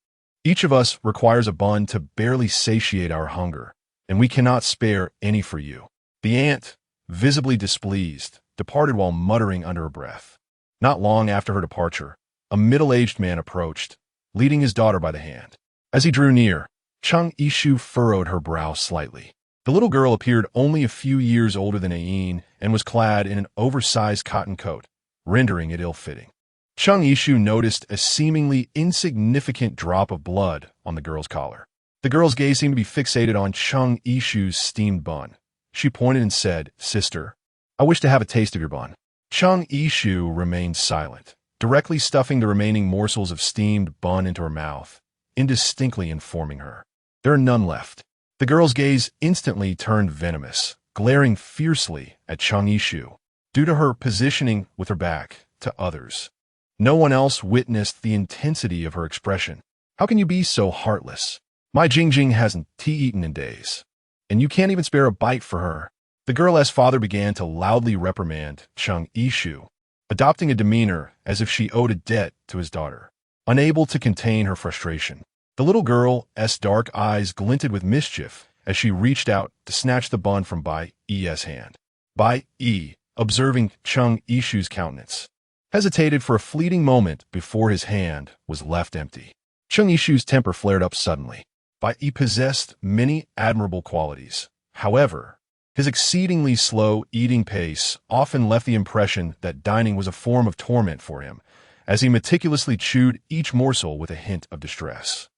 Each of us requires a bun to barely satiate our hunger, and we cannot spare any for you." The aunt, visibly displeased, departed while muttering under her breath. Not long after her departure, a middle-aged man approached, leading his daughter by the hand. As he drew near, Chung Ishu furrowed her brow slightly. The little girl appeared only a few years older than Ayin and was clad in an oversized cotton coat, rendering it ill-fitting. Chung Ishu noticed a seemingly insignificant drop of blood on the girl's collar. The girl's gaze seemed to be fixated on Chung Ishu's steamed bun. She pointed and said, "Sister, I wish to have a taste of your bun." Chung Ishu remained silent, directly stuffing the remaining morsels of steamed bun into her mouth, indistinctly informing her, "There are none left." The girl's gaze instantly turned venomous, glaring fiercely at Chung Ishu, due to her positioning with her back to others. No one else witnessed the intensity of her expression. "How can you be so heartless? My Jingjing hasn't eaten in days, and you can't even spare a bite for her." The girl's father began to loudly reprimand Chung Ishu, adopting a demeanor as if she owed a debt to his daughter. Unable to contain her frustration, the little girl's dark eyes glinted with mischief as she reached out to snatch the bun from Bai Yi's hand. Bai Yi, observing Chung Ishu's countenance, hesitated for a fleeting moment before his hand was left empty. Chung Ishu's temper flared up suddenly. Bai Yi possessed many admirable qualities. However, his exceedingly slow eating pace often left the impression that dining was a form of torment for him, as he meticulously chewed each morsel with a hint of distress.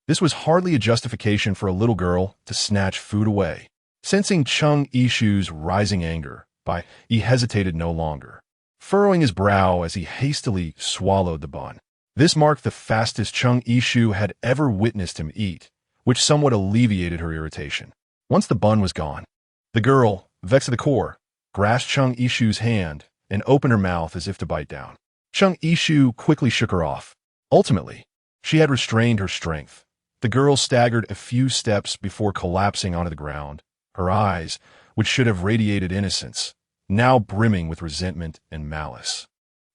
This was hardly a justification for a little girl to snatch food away. Sensing Chung Ishu's rising anger, Bai Yi hesitated no longer, furrowing his brow as he hastily swallowed the bun. This marked the fastest Chung Ishu had ever witnessed him eat, which somewhat alleviated her irritation. Once the bun was gone, the girl, vexed to the core, grasped Chung Ishu's hand and opened her mouth as if to bite down. Chung Ishu quickly shook her off. Ultimately, she had restrained her strength. The girl staggered a few steps before collapsing onto the ground, her eyes, which should have radiated innocence, now brimming with resentment and malice.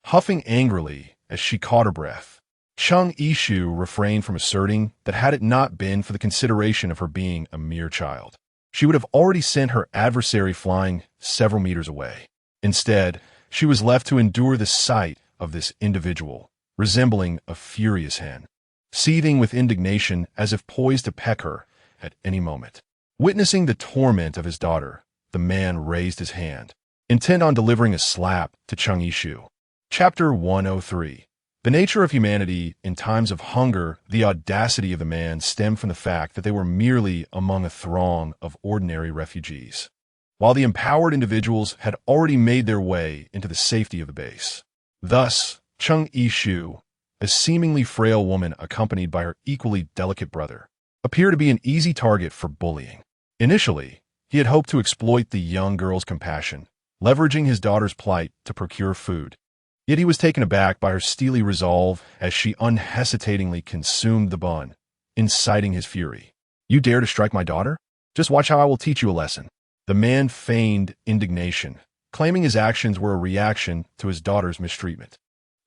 Huffing angrily as she caught her breath, Chung Ishu refrained from asserting that had it not been for the consideration of her being a mere child, she would have already sent her adversary flying several meters away. Instead, she was left to endure the sight of this individual, resembling a furious hen, seething with indignation as if poised to peck her at any moment. Witnessing the torment of his daughter, the man raised his hand, intent on delivering a slap to Chung Ishu. Chapter 103. The nature of humanity in times of hunger, the audacity of the man stemmed from the fact that they were merely among a throng of ordinary refugees, while the empowered individuals had already made their way into the safety of the base. Thus, Chung Yi-shu, a seemingly frail woman accompanied by her equally delicate brother, appeared to be an easy target for bullying. Initially, he had hoped to exploit the young girl's compassion, leveraging his daughter's plight to procure food. Yet he was taken aback by her steely resolve as she unhesitatingly consumed the bun, inciting his fury. "You dare to strike my daughter? Just watch how I will teach you a lesson." The man feigned indignation, claiming his actions were a reaction to his daughter's mistreatment.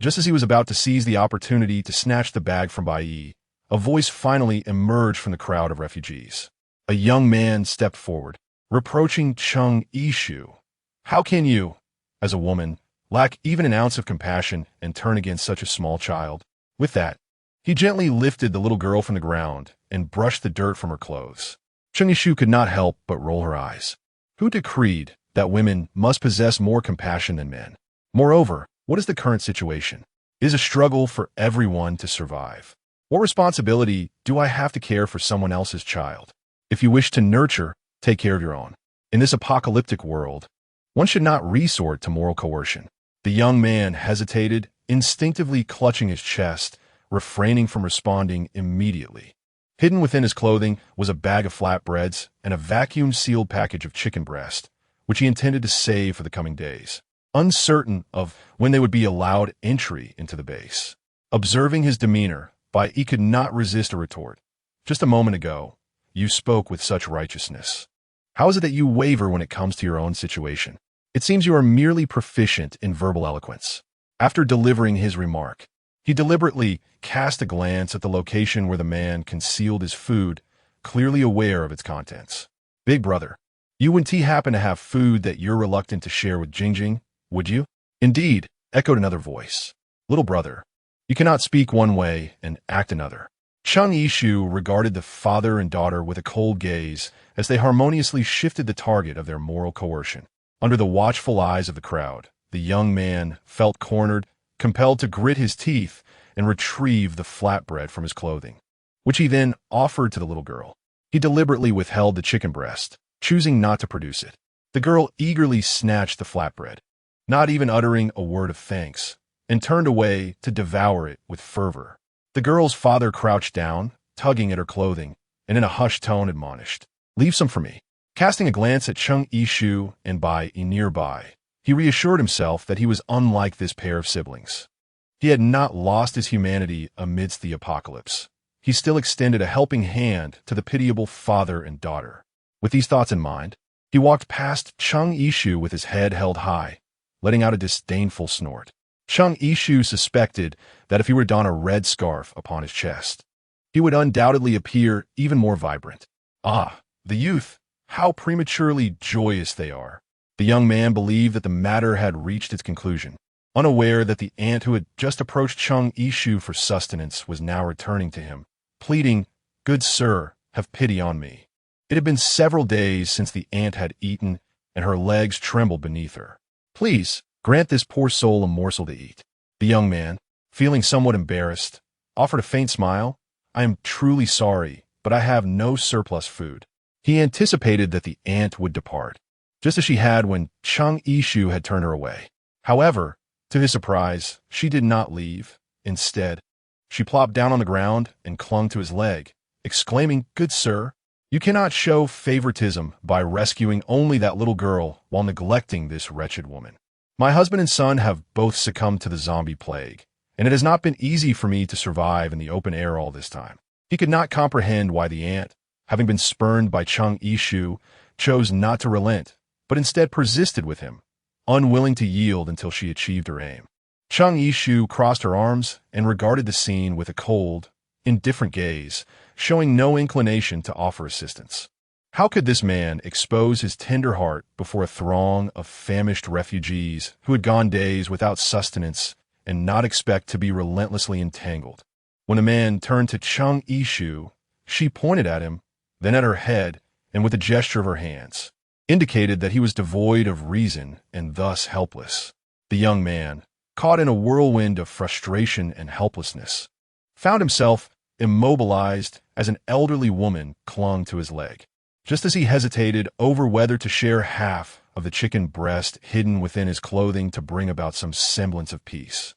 Just as he was about to seize the opportunity to snatch the bag from Bai, a voice finally emerged from the crowd of refugees. A young man stepped forward, reproaching Chung Yi-shu. "How can you, as a woman, lack even an ounce of compassion and turn against such a small child?" With that, he gently lifted the little girl from the ground and brushed the dirt from her clothes. Chung Yi-shu could not help but roll her eyes. Who decreed that women must possess more compassion than men? Moreover, what is the current situation? It is a struggle for everyone to survive. What responsibility do I have to care for someone else's child? If you wish to nurture, take care of your own. In this apocalyptic world, one should not resort to moral coercion. The young man hesitated, instinctively clutching his chest, refraining from responding immediately. Hidden within his clothing was a bag of flatbreads and a vacuum-sealed package of chicken breast, which he intended to save for the coming days, uncertain of when they would be allowed entry into the base. Observing his demeanor, Bai could not resist a retort. "Just a moment ago, you spoke with such righteousness. How is it that you waver when it comes to your own situation? It seems you are merely proficient in verbal eloquence." After delivering his remark, he deliberately cast a glance at the location where the man concealed his food, clearly aware of its contents. "Big brother, you wouldn't happen to have food that you're reluctant to share with Jingjing, would you?" "Indeed," echoed another voice. "Little brother, you cannot speak one way and act another." Chung Yi-shu regarded the father and daughter with a cold gaze as they harmoniously shifted the target of their moral coercion. Under the watchful eyes of the crowd, the young man felt cornered, compelled to grit his teeth and retrieve the flatbread from his clothing, which he then offered to the little girl. He deliberately withheld the chicken breast, choosing not to produce it. The girl eagerly snatched the flatbread, not even uttering a word of thanks, and turned away to devour it with fervor. The girl's father crouched down, tugging at her clothing, and in a hushed tone admonished, "Leave some for me." Casting a glance at Chung Yi-shu and Bai nearby, he reassured himself that he was unlike this pair of siblings. He had not lost his humanity amidst the apocalypse. He still extended a helping hand to the pitiable father and daughter. With these thoughts in mind, he walked past Chung Yi-shu with his head held high, letting out a disdainful snort. Chung Yi-shu suspected that if he were to don a red scarf upon his chest, he would undoubtedly appear even more vibrant. Ah, the youth! How prematurely joyous they are. The young man believed that the matter had reached its conclusion, unaware that the ant who had just approached Chung Yi-shu for sustenance was now returning to him, pleading, "Good sir, have pity on me." It had been several days since the ant had eaten, and her legs trembled beneath her. "Please, grant this poor soul a morsel to eat." The young man, feeling somewhat embarrassed, offered a faint smile. "I am truly sorry, but I have no surplus food." He anticipated that the ant would depart, just as she had when Chung Yi-shu had turned her away. However, to his surprise, she did not leave. Instead, she plopped down on the ground and clung to his leg, exclaiming, "Good sir, you cannot show favoritism by rescuing only that little girl while neglecting this wretched woman. My husband and son have both succumbed to the zombie plague, and it has not been easy for me to survive in the open air all this time." He could not comprehend why the ant, having been spurned by Chung Yi-shu, chose not to relent, but instead persisted with him, unwilling to yield until she achieved her aim. Chung Yi-shu crossed her arms and regarded the scene with a cold, indifferent gaze, showing no inclination to offer assistance. How could this man expose his tender heart before a throng of famished refugees who had gone days without sustenance and not expect to be relentlessly entangled? When the man turned to Chung Yi-shu, she pointed at him, then at her head, and with a gesture of her hands, indicated that he was devoid of reason and thus helpless. The young man, caught in a whirlwind of frustration and helplessness, found himself immobilized as an elderly woman clung to his leg. Just as he hesitated over whether to share half of the chicken breast hidden within his clothing to bring about some semblance of peace,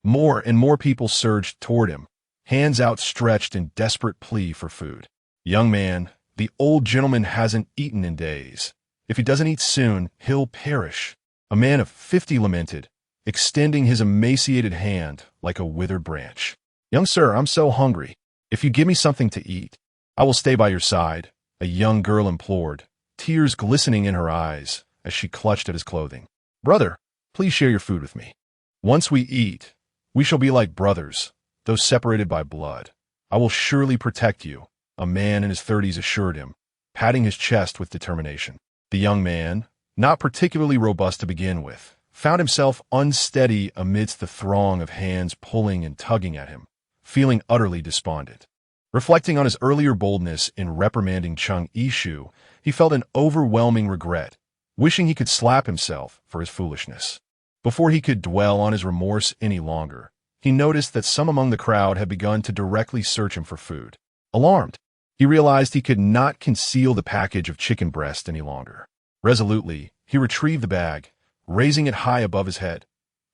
more and more people surged toward him, hands outstretched in desperate plea for food. "Young man, the old gentleman hasn't eaten in days. If he doesn't eat soon, he'll perish," a man of 50 lamented, extending his emaciated hand like a withered branch. "Young sir, I'm so hungry. If you give me something to eat, I will stay by your side," a young girl implored, tears glistening in her eyes as she clutched at his clothing. "Brother, please share your food with me. Once we eat, we shall be like brothers, though separated by blood. I will surely protect you," a man in his 30s assured him, patting his chest with determination. The young man, not particularly robust to begin with, found himself unsteady amidst the throng of hands pulling and tugging at him, feeling utterly despondent. Reflecting on his earlier boldness in reprimanding Chung Ishu, he felt an overwhelming regret, wishing he could slap himself for his foolishness. Before he could dwell on his remorse any longer, he noticed that some among the crowd had begun to directly search him for food. Alarmed, he realized he could not conceal the package of chicken breast any longer. Resolutely, he retrieved the bag, raising it high above his head.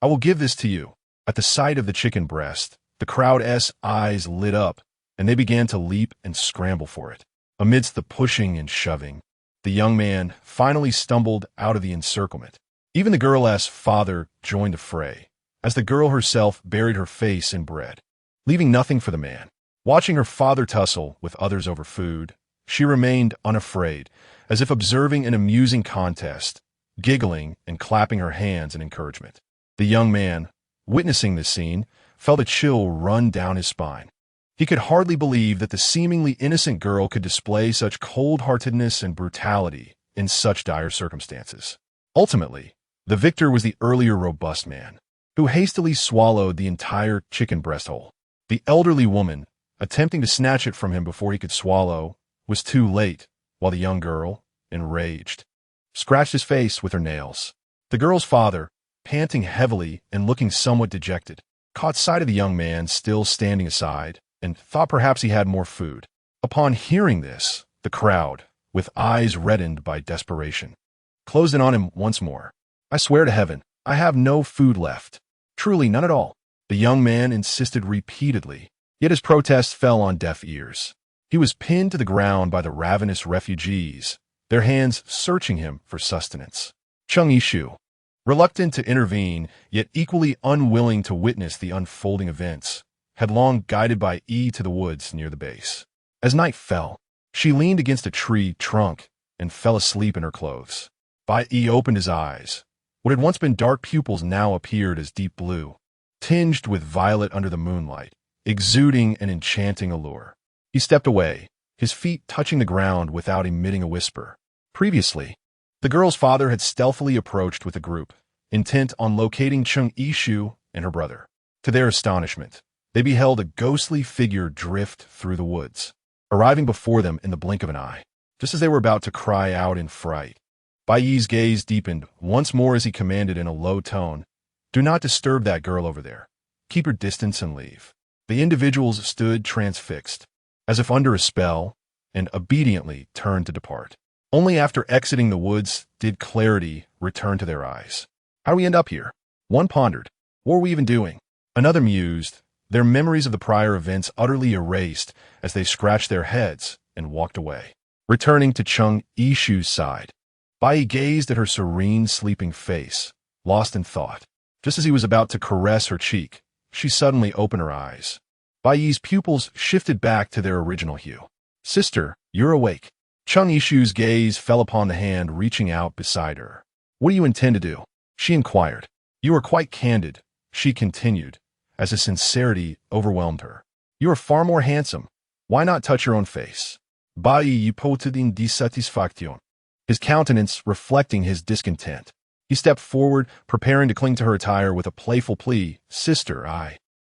"I will give this to you." At the sight of the chicken breast, the crowd's eyes lit up, and they began to leap and scramble for it. Amidst the pushing and shoving, the young man finally stumbled out of the encirclement. Even the girl's father joined the fray, as the girl herself buried her face in bread, leaving nothing for the man. Watching her father tussle with others over food, she remained unafraid, as if observing an amusing contest, giggling and clapping her hands in encouragement. The young man, witnessing this scene, felt a chill run down his spine. He could hardly believe that the seemingly innocent girl could display such cold-heartedness and brutality in such dire circumstances. Ultimately, the victor was the earlier robust man, who hastily swallowed the entire chicken breast whole. The elderly woman, attempting to snatch it from him before he could swallow, was too late, while the young girl, enraged, scratched his face with her nails. The girl's father, panting heavily and looking somewhat dejected, caught sight of the young man still standing aside, and thought perhaps he had more food. Upon hearing this, the crowd, with eyes reddened by desperation, closed in on him once more. "I swear to heaven, I have no food left. Truly, none at all," the young man insisted repeatedly, yet his protests fell on deaf ears. He was pinned to the ground by the ravenous refugees, their hands searching him for sustenance. Chung Ishu, reluctant to intervene, yet equally unwilling to witness the unfolding events, had long guided Bai Yi to the woods near the base. As night fell, she leaned against a tree trunk and fell asleep in her clothes. Bai Yi opened his eyes. What had once been dark pupils now appeared as deep blue, tinged with violet under the moonlight, exuding an enchanting allure. He stepped away, his feet touching the ground without emitting a whisper. Previously, the girl's father had stealthily approached with a group, intent on locating Chung Ishu and her brother. To their astonishment, they beheld a ghostly figure drift through the woods, arriving before them in the blink of an eye. Just as they were about to cry out in fright, Bai Yi's gaze deepened once more as he commanded in a low tone, "Do not disturb that girl over there. Keep your distance and leave." The individuals stood transfixed, as if under a spell, and obediently turned to depart. Only after exiting the woods did clarity return to their eyes. "How do we end up here?" One pondered. "What were we even doing?" Another mused, their memories of the prior events utterly erased as they scratched their heads and walked away. Returning to Chung Ishu's side, Bai gazed at her serene, sleeping face, lost in thought. Just as he was about to caress her cheek, she suddenly opened her eyes. Bai's pupils shifted back to their original hue. "Sister, you're awake." Chung Ishu's gaze fell upon the hand reaching out beside her. "What do you intend to do?" she inquired. "You are quite candid," she continued, as his sincerity overwhelmed her. "You are far more handsome. Why not touch your own face?" Bai reported in dissatisfaction, his countenance reflecting his discontent. He stepped forward, preparing to cling to her attire with a playful plea. "Sister,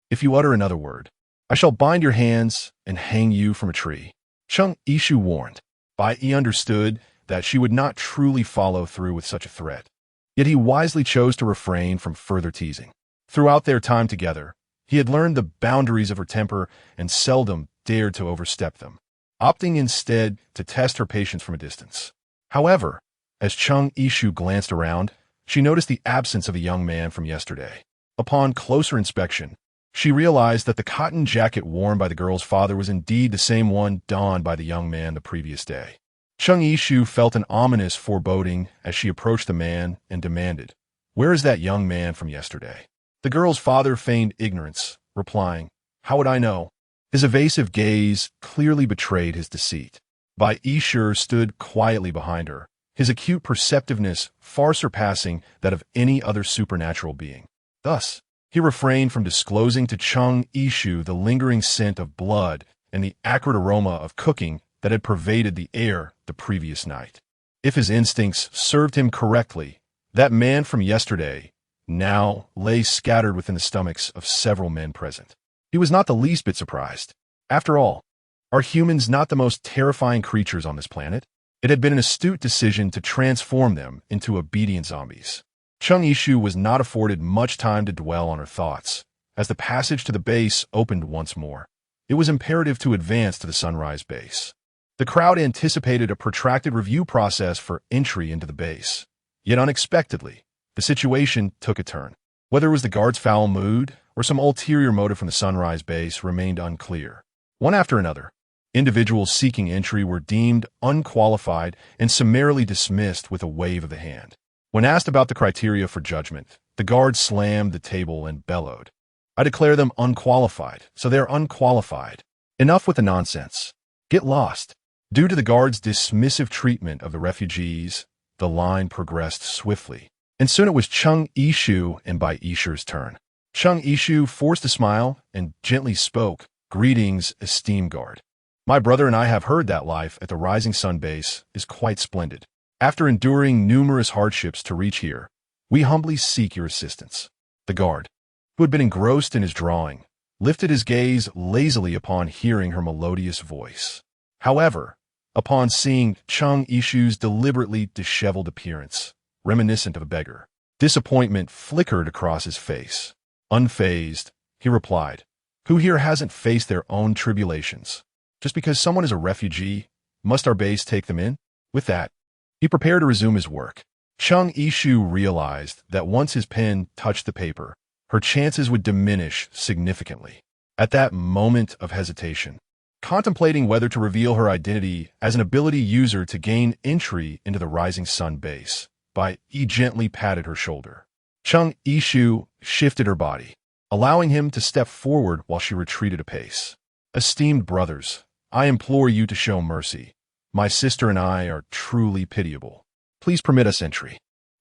if you utter another word, I shall bind your hands and hang you from a tree." Chung Ishu warned. Bai understood that she would not truly follow through with such a threat, yet he wisely chose to refrain from further teasing. Throughout their time together, he had learned the boundaries of her temper and seldom dared to overstep them, opting instead to test her patience from a distance. However, as Chung Ishu glanced around, she noticed the absence of a young man from yesterday. Upon closer inspection, she realized that the cotton jacket worn by the girl's father was indeed the same one donned by the young man the previous day. Chung Ishu felt an ominous foreboding as she approached the man and demanded, "Where is that young man from yesterday?" The girl's father feigned ignorance, replying, "How would I know?" His evasive gaze clearly betrayed his deceit. Bai Isher stood quietly behind her, his acute perceptiveness far surpassing that of any other supernatural being. Thus, he refrained from disclosing to Chung Ishu the lingering scent of blood and the acrid aroma of cooking that had pervaded the air the previous night. If his instincts served him correctly, that man from yesterday now lay scattered within the stomachs of several men present. He was not the least bit surprised. After all, are humans not the most terrifying creatures on this planet? It had been an astute decision to transform them into obedient zombies. Chung Ishu was not afforded much time to dwell on her thoughts. As the passage to the base opened once more, it was imperative to advance to the Sunrise base. The crowd anticipated a protracted review process for entry into the base. Yet unexpectedly, the situation took a turn. Whether it was the guards' foul mood or some ulterior motive from the Sunrise base remained unclear. One after another, individuals seeking entry were deemed unqualified and summarily dismissed with a wave of the hand. When asked about the criteria for judgment, the guard slammed the table and bellowed, "I declare them unqualified, so they're unqualified. Enough with the nonsense. Get lost." Due to the guard's dismissive treatment of the refugees, the line progressed swiftly, and soon it was Chung Ishu and Bai Isher's turn. Chung Ishu forced a smile and gently spoke, "Greetings, esteemed guard. My brother and I have heard that life at the Rising Sun base is quite splendid. After enduring numerous hardships to reach here, we humbly seek your assistance." The guard, who had been engrossed in his drawing, lifted his gaze lazily upon hearing her melodious voice. However, upon seeing Chung Ishu's deliberately disheveled appearance, reminiscent of a beggar, disappointment flickered across his face. Unfazed, he replied, "Who here hasn't faced their own tribulations? Just because someone is a refugee, must our base take them in?" With that, he prepared to resume his work. Chung Ishu realized that once his pen touched the paper, her chances would diminish significantly. At that moment of hesitation, contemplating whether to reveal her identity as an ability user to gain entry into the Rising Sun base, Bai gently patted her shoulder. Chung Ishu shifted her body, allowing him to step forward while she retreated a pace. "Esteemed brothers, I implore you to show mercy. My sister and I are truly pitiable. Please permit us entry."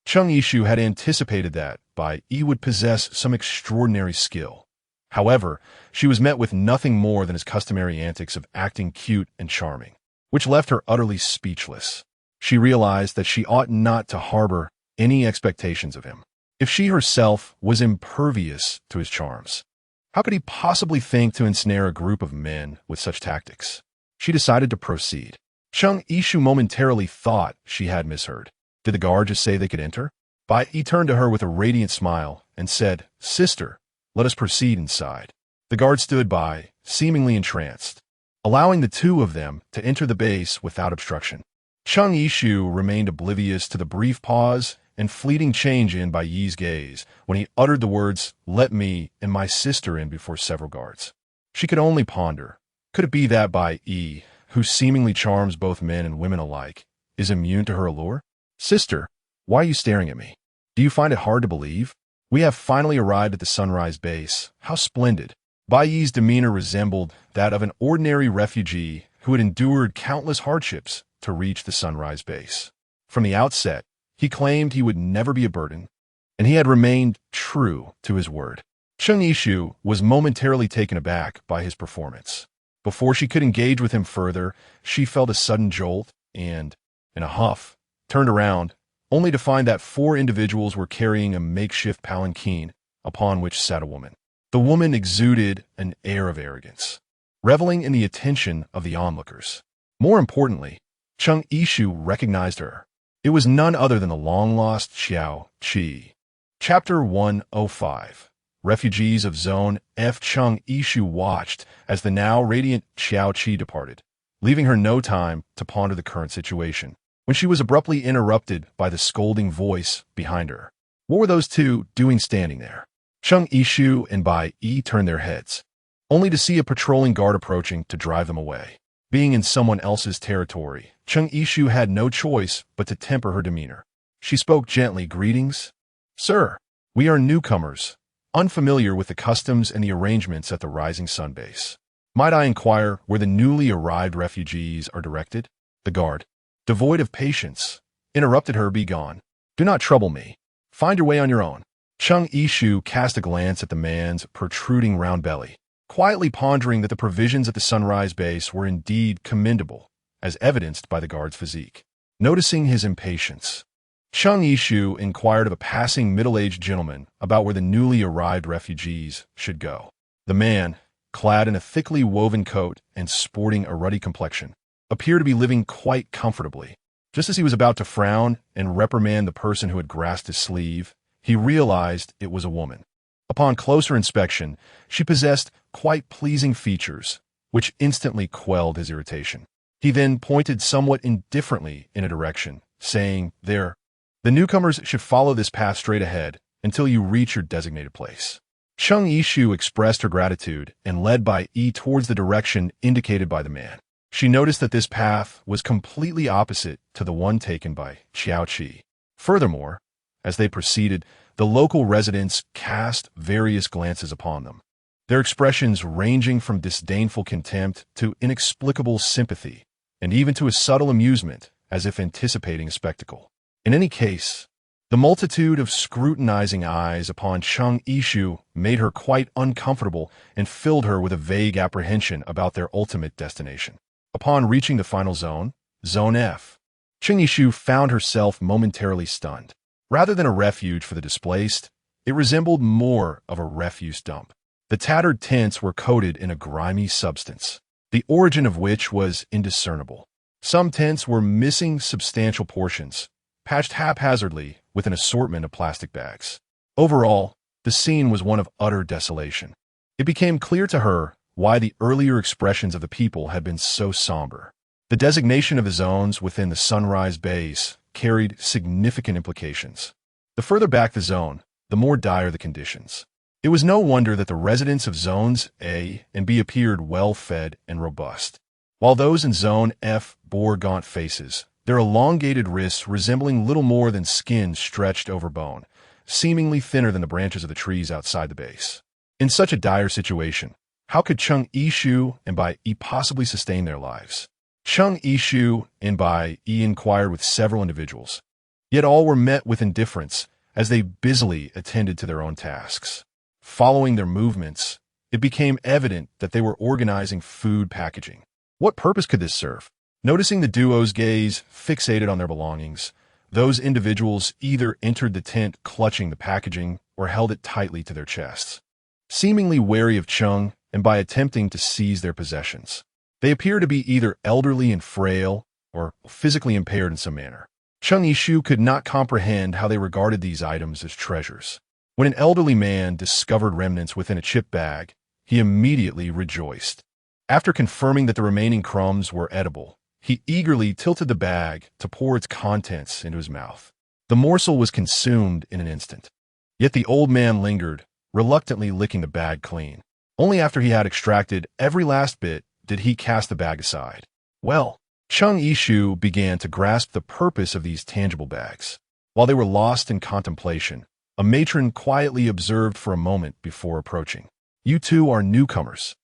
Chung Ishu had anticipated that Bai would possess some extraordinary skill. However, she was met with nothing more than his customary antics of acting cute and charming, which left her utterly speechless. She realized that she ought not to harbor any expectations of him. If she herself was impervious to his charms, how could he possibly think to ensnare a group of men with such tactics? She decided to proceed. Chung Ishu momentarily thought she had misheard. Did the guard just say they could enter? Bai turned to her with a radiant smile and said, "Sister, let us proceed inside." The guard stood by, seemingly entranced, allowing the two of them to enter the base without obstruction. Chung Ishu remained oblivious to the brief pause and fleeting change in Bai's gaze when he uttered the words, "Let me and my sister in," before several guards. She could only ponder, could it be that Bai, who seemingly charms both men and women alike, is immune to her allure? "Sister, why are you staring at me? Do you find it hard to believe? We have finally arrived at the Sunrise base. How splendid." Bai's demeanor resembled that of an ordinary refugee who had endured countless hardships to reach the Sunrise base. From the outset, he claimed he would never be a burden, and he had remained true to his word. Chung Ishu was momentarily taken aback by his performance. Before she could engage with him further, she felt a sudden jolt and, in a huff, turned around, only to find that 4 individuals were carrying a makeshift palanquin upon which sat a woman. The woman exuded an air of arrogance, reveling in the attention of the onlookers. More importantly, Chung Ishu recognized her. It was none other than the long-lost Xiao Qi. Chapter 105. refugees of Zone F. Chung Ishu watched as the now radiant Xiao Qi departed, leaving her no time to ponder the current situation, when she was abruptly interrupted by the scolding voice behind her. What were those two doing standing there? Chung Ishu and Bai Yi turned their heads, only to see a patrolling guard approaching to drive them away. Being in someone else's territory, Chung Ishu had no choice but to temper her demeanor. She spoke gently, "Greetings, sir. We are newcomers, unfamiliar with the customs and the arrangements at the Rising Sun base. Might I inquire where the newly arrived refugees are directed?" The guard, devoid of patience, interrupted her. "Be gone. Do not trouble me. Find your way on your own." Chung Ishu cast a glance at the man's protruding round belly, quietly pondering that the provisions at the Sunrise base were indeed commendable, as evidenced by the guard's physique. Noticing his impatience, Chung Ishu inquired of a passing middle-aged gentleman about where the newly arrived refugees should go. The man, clad in a thickly woven coat and sporting a ruddy complexion, appeared to be living quite comfortably. Just as he was about to frown and reprimand the person who had grasped his sleeve, he realized it was a woman. Upon closer inspection, she possessed quite pleasing features, which instantly quelled his irritation. He then pointed somewhat indifferently in a direction, saying, "There. The newcomers should follow this path straight ahead until you reach your designated place." Chung Ishu expressed her gratitude and led Bai Yi towards the direction indicated by the man. She noticed that this path was completely opposite to the one taken by Xiao Qi. Furthermore, as they proceeded, the local residents cast various glances upon them, their expressions ranging from disdainful contempt to inexplicable sympathy, and even to a subtle amusement, as if anticipating a spectacle. In any case, the multitude of scrutinizing eyes upon Chung Ishu made her quite uncomfortable and filled her with a vague apprehension about their ultimate destination. Upon reaching the final zone, Zone F, Chung Ishu found herself momentarily stunned. Rather than a refuge for the displaced, it resembled more of a refuse dump. The tattered tents were coated in a grimy substance, the origin of which was indiscernible. Some tents were missing substantial portions, patched haphazardly with an assortment of plastic bags. Overall, the scene was one of utter desolation. It became clear to her why the earlier expressions of the people had been so somber. The designation of the zones within the Sunrise base carried significant implications. The further back the zone, the more dire the conditions. It was no wonder that the residents of Zones A and B appeared well-fed and robust, while those in Zone F bore gaunt faces, their elongated wrists resembling little more than skin stretched over bone, seemingly thinner than the branches of the trees outside the base. In such a dire situation, how could Chung Ishu and Bai Yi possibly sustain their lives? Chung Ishu and Bai Yi inquired with several individuals, yet all were met with indifference as they busily attended to their own tasks. Following their movements, it became evident that they were organizing food packaging. What purpose could this serve? Noticing the duo's gaze fixated on their belongings, those individuals either entered the tent clutching the packaging or held it tightly to their chests, seemingly wary of Chung and by attempting to seize their possessions. They appear to be either elderly and frail or physically impaired in some manner. Chung Ishu could not comprehend how they regarded these items as treasures. When an elderly man discovered remnants within a chip bag, he immediately rejoiced. After confirming that the remaining crumbs were edible, he eagerly tilted the bag to pour its contents into his mouth. The morsel was consumed in an instant. Yet the old man lingered, reluctantly licking the bag clean. Only after he had extracted every last bit did he cast the bag aside. Well, Chung Ishu began to grasp the purpose of these tangible bags. While they were lost in contemplation, a matron quietly observed for a moment before approaching. "You two are newcomers,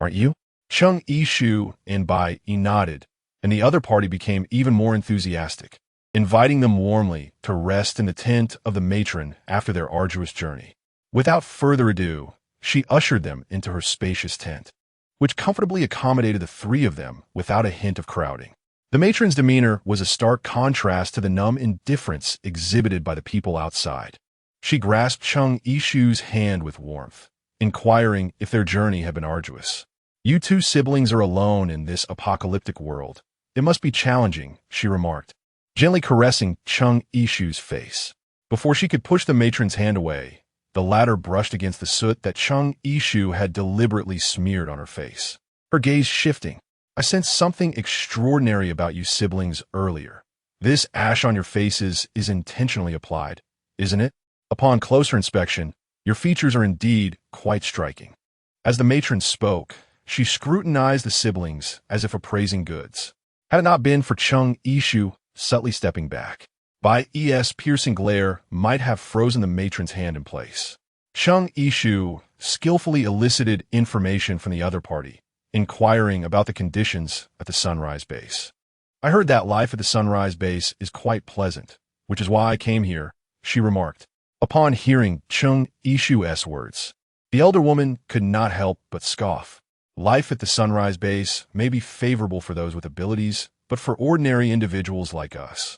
aren't you?" Chung Ishu and Bai Yi nodded, and the other party became even more enthusiastic, inviting them warmly to rest in the tent of the matron after their arduous journey. Without further ado, she ushered them into her spacious tent, which comfortably accommodated the three of them without a hint of crowding. The matron's demeanor was a stark contrast to the numb indifference exhibited by the people outside. She grasped Chung Ishu's hand with warmth, inquiring if their journey had been arduous. "You two siblings are alone in this apocalyptic world. It must be challenging," she remarked, gently caressing Chung Ishu's face. Before she could push the matron's hand away, The latter brushed against the soot that Chung Yishu had deliberately smeared on her face. Her gaze shifting. I sensed something extraordinary about you siblings earlier. This ash on your faces is intentionally applied, isn't it? Upon closer inspection, your features are indeed quite striking. As the matron spoke, she scrutinized the siblings as if appraising goods. Had it not been for Chung Yishu subtly stepping back, Bai Es' piercing glare might have frozen the matron's hand in place. Chung Yishu skillfully elicited information from the other party, inquiring about the conditions at the Sunrise Base. I heard that life at the Sunrise Base is quite pleasant, which is why I came here, she remarked. Upon hearing Chung Yishu's words, the elder woman could not help but scoff. Life at the Sunrise Base may be favorable for those with abilities, but for ordinary individuals like us.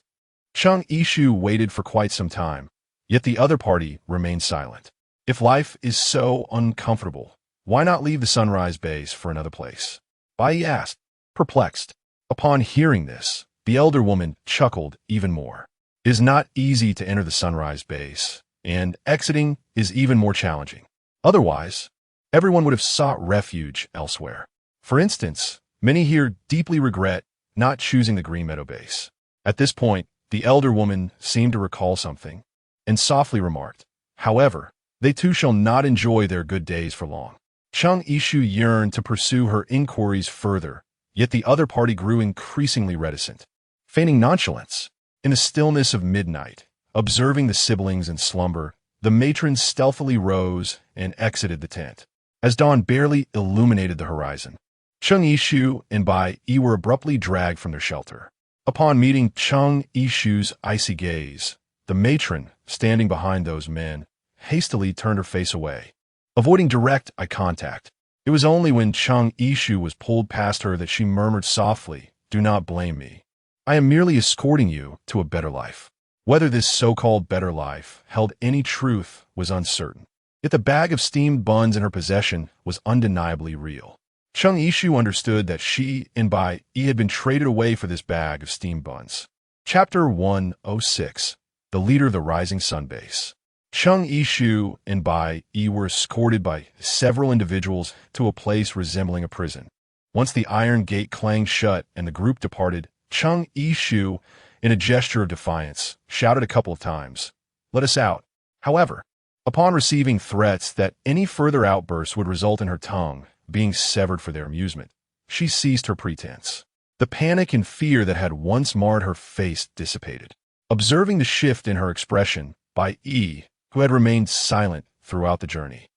Chung Yishu waited for quite some time, yet the other party remained silent. If life is so uncomfortable, why not leave the Sunrise Base for another place? Bai asked, perplexed. Upon hearing this, the elder woman chuckled even more. It is not easy to enter the Sunrise Base, and exiting is even more challenging. Otherwise, everyone would have sought refuge elsewhere. For instance, many here deeply regret not choosing the Green Meadow Base. At this point, the elder woman seemed to recall something, and softly remarked, however, they too shall not enjoy their good days for long. Chung Yishu yearned to pursue her inquiries further, yet the other party grew increasingly reticent. Feigning nonchalance, in the stillness of midnight, observing the siblings in slumber, the matron stealthily rose and exited the tent. As dawn barely illuminated the horizon, Chung Yishu and Bai E were abruptly dragged from their shelter. Upon meeting Chung Yishu's icy gaze, the matron, standing behind those men, hastily turned her face away, avoiding direct eye contact. It was only when Chung Yishu was pulled past her that she murmured softly, "Do not blame me. I am merely escorting you to a better life." Whether this so-called better life held any truth was uncertain. Yet the bag of steamed buns in her possession was undeniably real. Chung Yishu understood that she and Bai E had been traded away for this bag of steamed buns. Chapter 106. The Leader of the Rising Sun Base. Chung Yishu and Bai E were escorted by several individuals to a place resembling a prison. Once the iron gate clanged shut and the group departed, Chung Yishu, in a gesture of defiance, shouted a couple of times, "Let us out." However, upon receiving threats that any further outbursts would result in her tongue being severed for their amusement, she ceased her pretense. The panic and fear that had once marred her face dissipated. Observing the shift in her expression, Bai E, who had remained silent throughout the journey,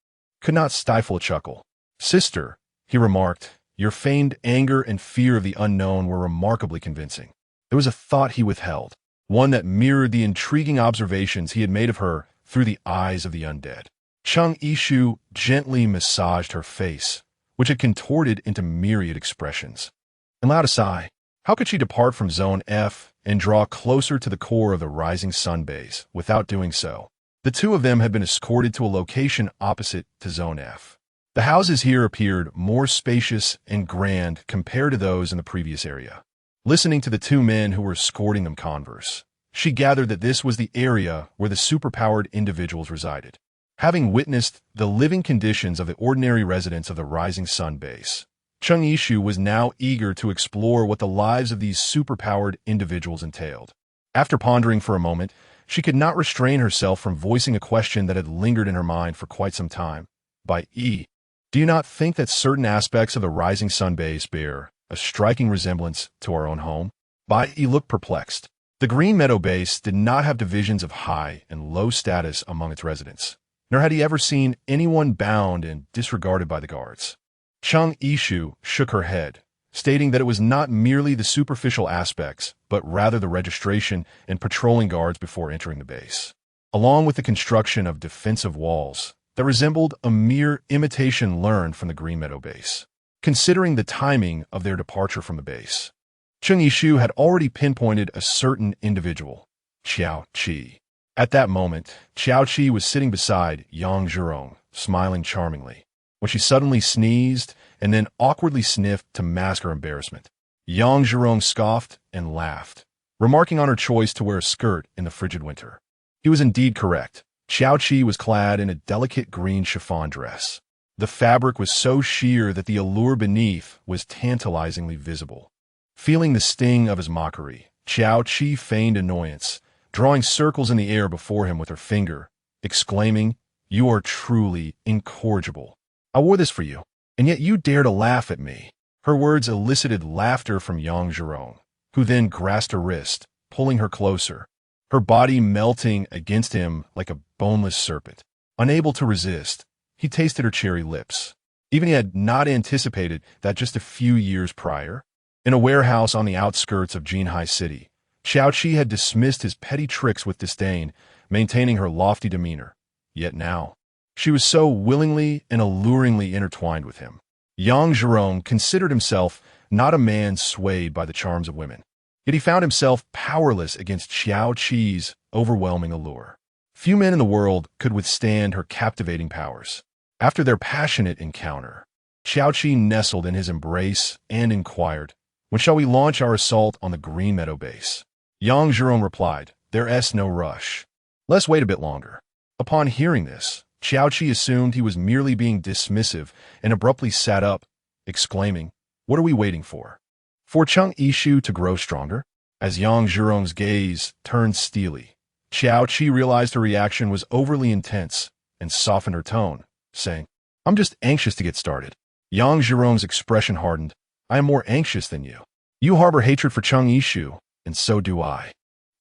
could not stifle a chuckle. "Sister," he remarked, "your feigned anger and fear of the unknown were remarkably convincing." There was a thought he withheld, one that mirrored the intriguing observations he had made of her through the eyes of the undead. Chung Yishu gently massaged her face, which had contorted into myriad expressions, and allowed a sigh. How could she depart from Zone F and draw closer to the core of the Rising Sun Base without doing so? The two of them had been escorted to a location opposite to Zone F. The houses here appeared more spacious and grand compared to those in the previous area. Listening to the two men who were escorting them converse, she gathered that this was the area where the superpowered individuals resided. Having witnessed the living conditions of the ordinary residents of the Rising Sun Base, Chung Yishu was now eager to explore what the lives of these superpowered individuals entailed. After pondering for a moment, she could not restrain herself from voicing a question that had lingered in her mind for quite some time. "Bai E, do you not think that certain aspects of the Rising Sun Base bear a striking resemblance to our own home?" Bai E looked perplexed. The Green Meadow Base did not have divisions of high and low status among its residents, nor had he ever seen anyone bound and disregarded by the guards. Chung Yishu shook her head, stating that it was not merely the superficial aspects, but rather the registration and patrolling guards before entering the base, along with the construction of defensive walls that resembled a mere imitation learned from the Green Meadow Base. Considering the timing of their departure from the base, Chung Yishu had already pinpointed a certain individual, Xiao Qi. At that moment, Xiao Qi was sitting beside Yang Zhurong, smiling charmingly, when she suddenly sneezed and then awkwardly sniffed to mask her embarrassment. Yang Zhurong scoffed and laughed, remarking on her choice to wear a skirt in the frigid winter. He was indeed correct. Xiao Qi was clad in a delicate green chiffon dress. The fabric was so sheer that the allure beneath was tantalizingly visible. Feeling the sting of his mockery, Xiao Qi feigned annoyance, drawing circles in the air before him with her finger, exclaiming, "You are truly incorrigible. I wore this for you, and yet you dare to laugh at me." Her words elicited laughter from Yang Zhirong, who then grasped her wrist, pulling her closer, her body melting against him like a boneless serpent. Unable to resist, he tasted her cherry lips. Even he had not anticipated that just a few years prior, in a warehouse on the outskirts of Jinhai City, Xiao Qi had dismissed his petty tricks with disdain, maintaining her lofty demeanor. Yet now, she was so willingly and alluringly intertwined with him. Yang Zhirong considered himself not a man swayed by the charms of women, yet he found himself powerless against Xiao Qi's overwhelming allure. Few men in the world could withstand her captivating powers. After their passionate encounter, Xiao Qi nestled in his embrace and inquired, "When shall we launch our assault on the Green Meadow base?" Yang Zhirong replied, "There's no rush. Let's wait a bit longer." Upon hearing this, Xiao Qi assumed he was merely being dismissive and abruptly sat up, exclaiming, "What are we waiting for? For Chung Ishu to grow stronger?" As Yang Zhirong's gaze turned steely, Xiao Qi realized her reaction was overly intense and softened her tone, saying, "I'm just anxious to get started." Yang Zhirong's expression hardened. "I am more anxious than you. You harbor hatred for Chung Ishu, and so do I.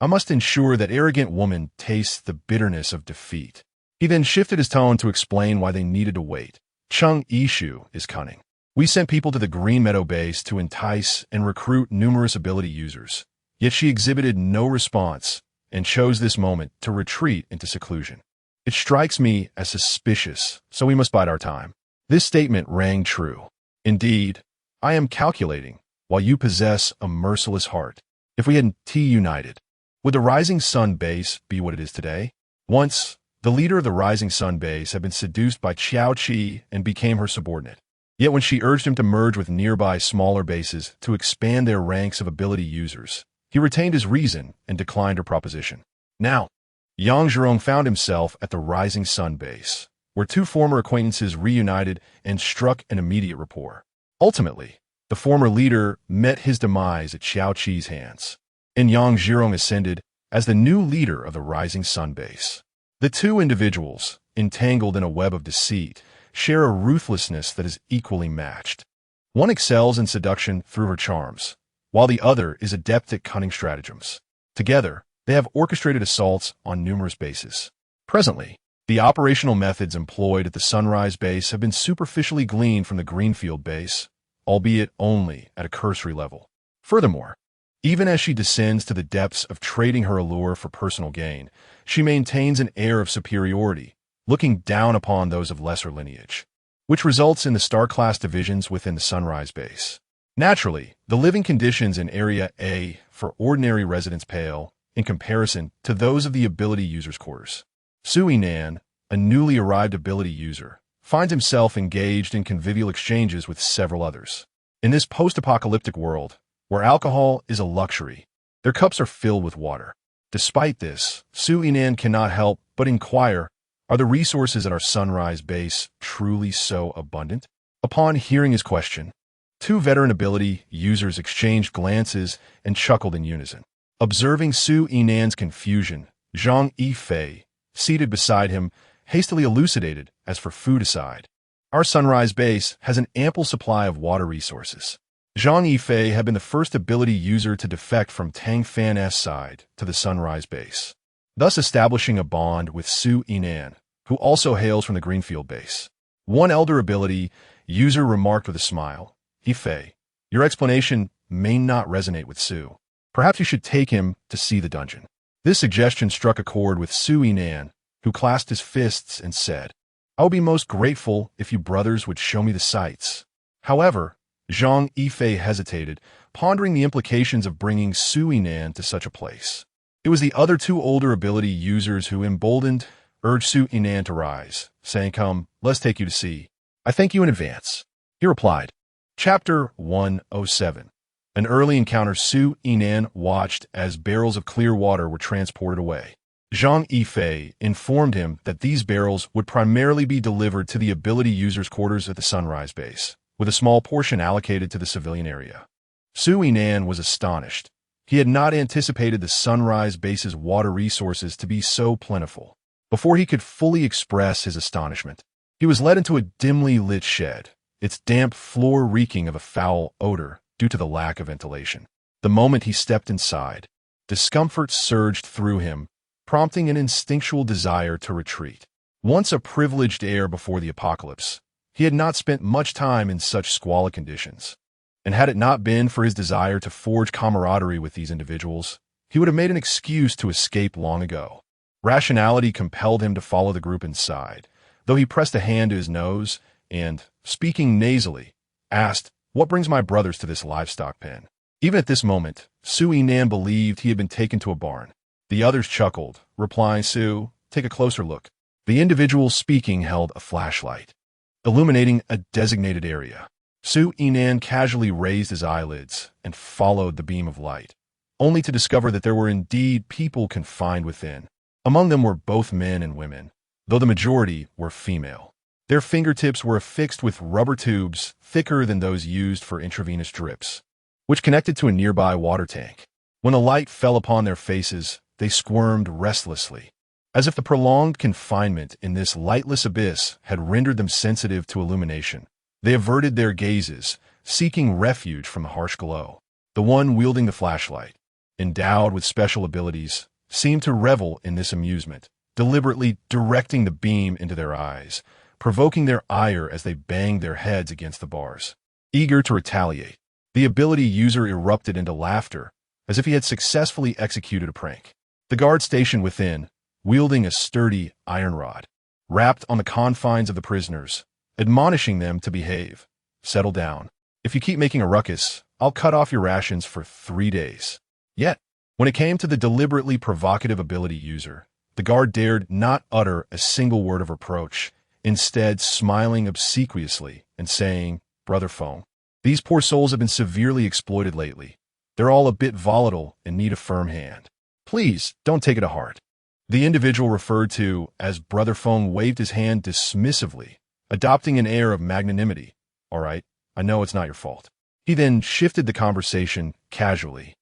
I must ensure that arrogant woman tastes the bitterness of defeat." He then shifted his tone to explain why they needed to wait. "Chung Ishu is cunning. We sent people to the Green Meadow base to entice and recruit numerous ability users, yet she exhibited no response and chose this moment to retreat into seclusion. It strikes me as suspicious, so we must bide our time." This statement rang true. "Indeed, I am calculating, while you possess a merciless heart. If we hadn't united, would the Rising Sun base be what it is today?" Once, the leader of the Rising Sun base had been seduced by Xiao Qi and became her subordinate. Yet when she urged him to merge with nearby smaller bases to expand their ranks of ability users, he retained his reason and declined her proposition. Now, Yang Zhirong found himself at the Rising Sun base, where two former acquaintances reunited and struck an immediate rapport. Ultimately, the former leader met his demise at Xiao Qi's hands, and Yang Zhirong ascended as the new leader of the Rising Sun base. The two individuals, entangled in a web of deceit, share a ruthlessness that is equally matched. One excels in seduction through her charms, while the other is adept at cunning stratagems. Together, they have orchestrated assaults on numerous bases. Presently, the operational methods employed at the Sunrise base have been superficially gleaned from the Greenfield base, albeit only at a cursory level. Furthermore, even as she descends to the depths of trading her allure for personal gain, she maintains an air of superiority, looking down upon those of lesser lineage, which results in the star-class divisions within the Sunrise base. Naturally, the living conditions in Area A for ordinary residents pale in comparison to those of the ability users' quarters. Sui Nan, a newly arrived ability user, finds himself engaged in convivial exchanges with several others. In this post-apocalyptic world, where alcohol is a luxury, their cups are filled with water. Despite this, Sui Nan cannot help but inquire, are the resources at our Sunrise base truly so abundant? Upon hearing his question, two veteran ability users exchanged glances and chuckled in unison. Observing Sui Nan's confusion, Zhang Yifei, seated beside him, hastily elucidated as for food aside. "Our Sunrise base has an ample supply of water resources." Zhang Yifei had been the first ability user to defect from Tang Fan's side to the Sunrise base, thus establishing a bond with Sui Nan, who also hails from the Greenfield base. One elder ability user remarked with a smile, "Yifei, your explanation may not resonate with Su. Perhaps you should take him to see the dungeon." This suggestion struck a chord with Sui Nan, who clasped his fists and said, "I would be most grateful if you brothers would show me the sights." However, Zhang Yifei hesitated, pondering the implications of bringing Sui Nan to such a place. It was the other two older ability users who, emboldened, urged Sui Nan to rise, saying, "Come, let's take you to see." "I thank you in advance," he replied. Chapter 107. An early encounter. Sui Nan watched as barrels of clear water were transported away. Zhang Yifei informed him that these barrels would primarily be delivered to the ability users' quarters at the Sunrise base, with a small portion allocated to the civilian area. Su Yinan was astonished. He had not anticipated the Sunrise base's water resources to be so plentiful. Before he could fully express his astonishment, he was led into a dimly lit shed, its damp floor reeking of a foul odor due to the lack of ventilation. The moment he stepped inside, discomfort surged through him, prompting an instinctual desire to retreat. Once a privileged heir before the apocalypse, he had not spent much time in such squalid conditions. And had it not been for his desire to forge camaraderie with these individuals, he would have made an excuse to escape long ago. Rationality compelled him to follow the group inside, though he pressed a hand to his nose and, speaking nasally, asked, "What brings my brothers to this livestock pen?" Even at this moment, Su Yinan believed he had been taken to a barn. The others chuckled, replying, "Su, take a closer look." The individual speaking held a flashlight, illuminating a designated area. Su Yinan casually raised his eyelids and followed the beam of light, only to discover that there were indeed people confined within. Among them were both men and women, though the majority were female. Their fingertips were affixed with rubber tubes thicker than those used for intravenous drips, which connected to a nearby water tank. When the light fell upon their faces, they squirmed restlessly, as if the prolonged confinement in this lightless abyss had rendered them sensitive to illumination. They averted their gazes, seeking refuge from the harsh glow. The one wielding the flashlight, endowed with special abilities, seemed to revel in this amusement, deliberately directing the beam into their eyes, provoking their ire as they banged their heads against the bars. Eager to retaliate, the ability user erupted into laughter, as if he had successfully executed a prank. The guard stationed within, wielding a sturdy iron rod, rapped on the confines of the prisoners, admonishing them to behave. "Settle down. If you keep making a ruckus, I'll cut off your rations for 3 days." Yet, when it came to the deliberately provocative ability user, the guard dared not utter a single word of reproach, instead smiling obsequiously and saying, "Brother Fong, these poor souls have been severely exploited lately. They're all a bit volatile and need a firm hand. Please, don't take it to heart." The individual referred to as Brother Fong waved his hand dismissively, adopting an air of magnanimity. "All right, I know it's not your fault." He then shifted the conversation casually,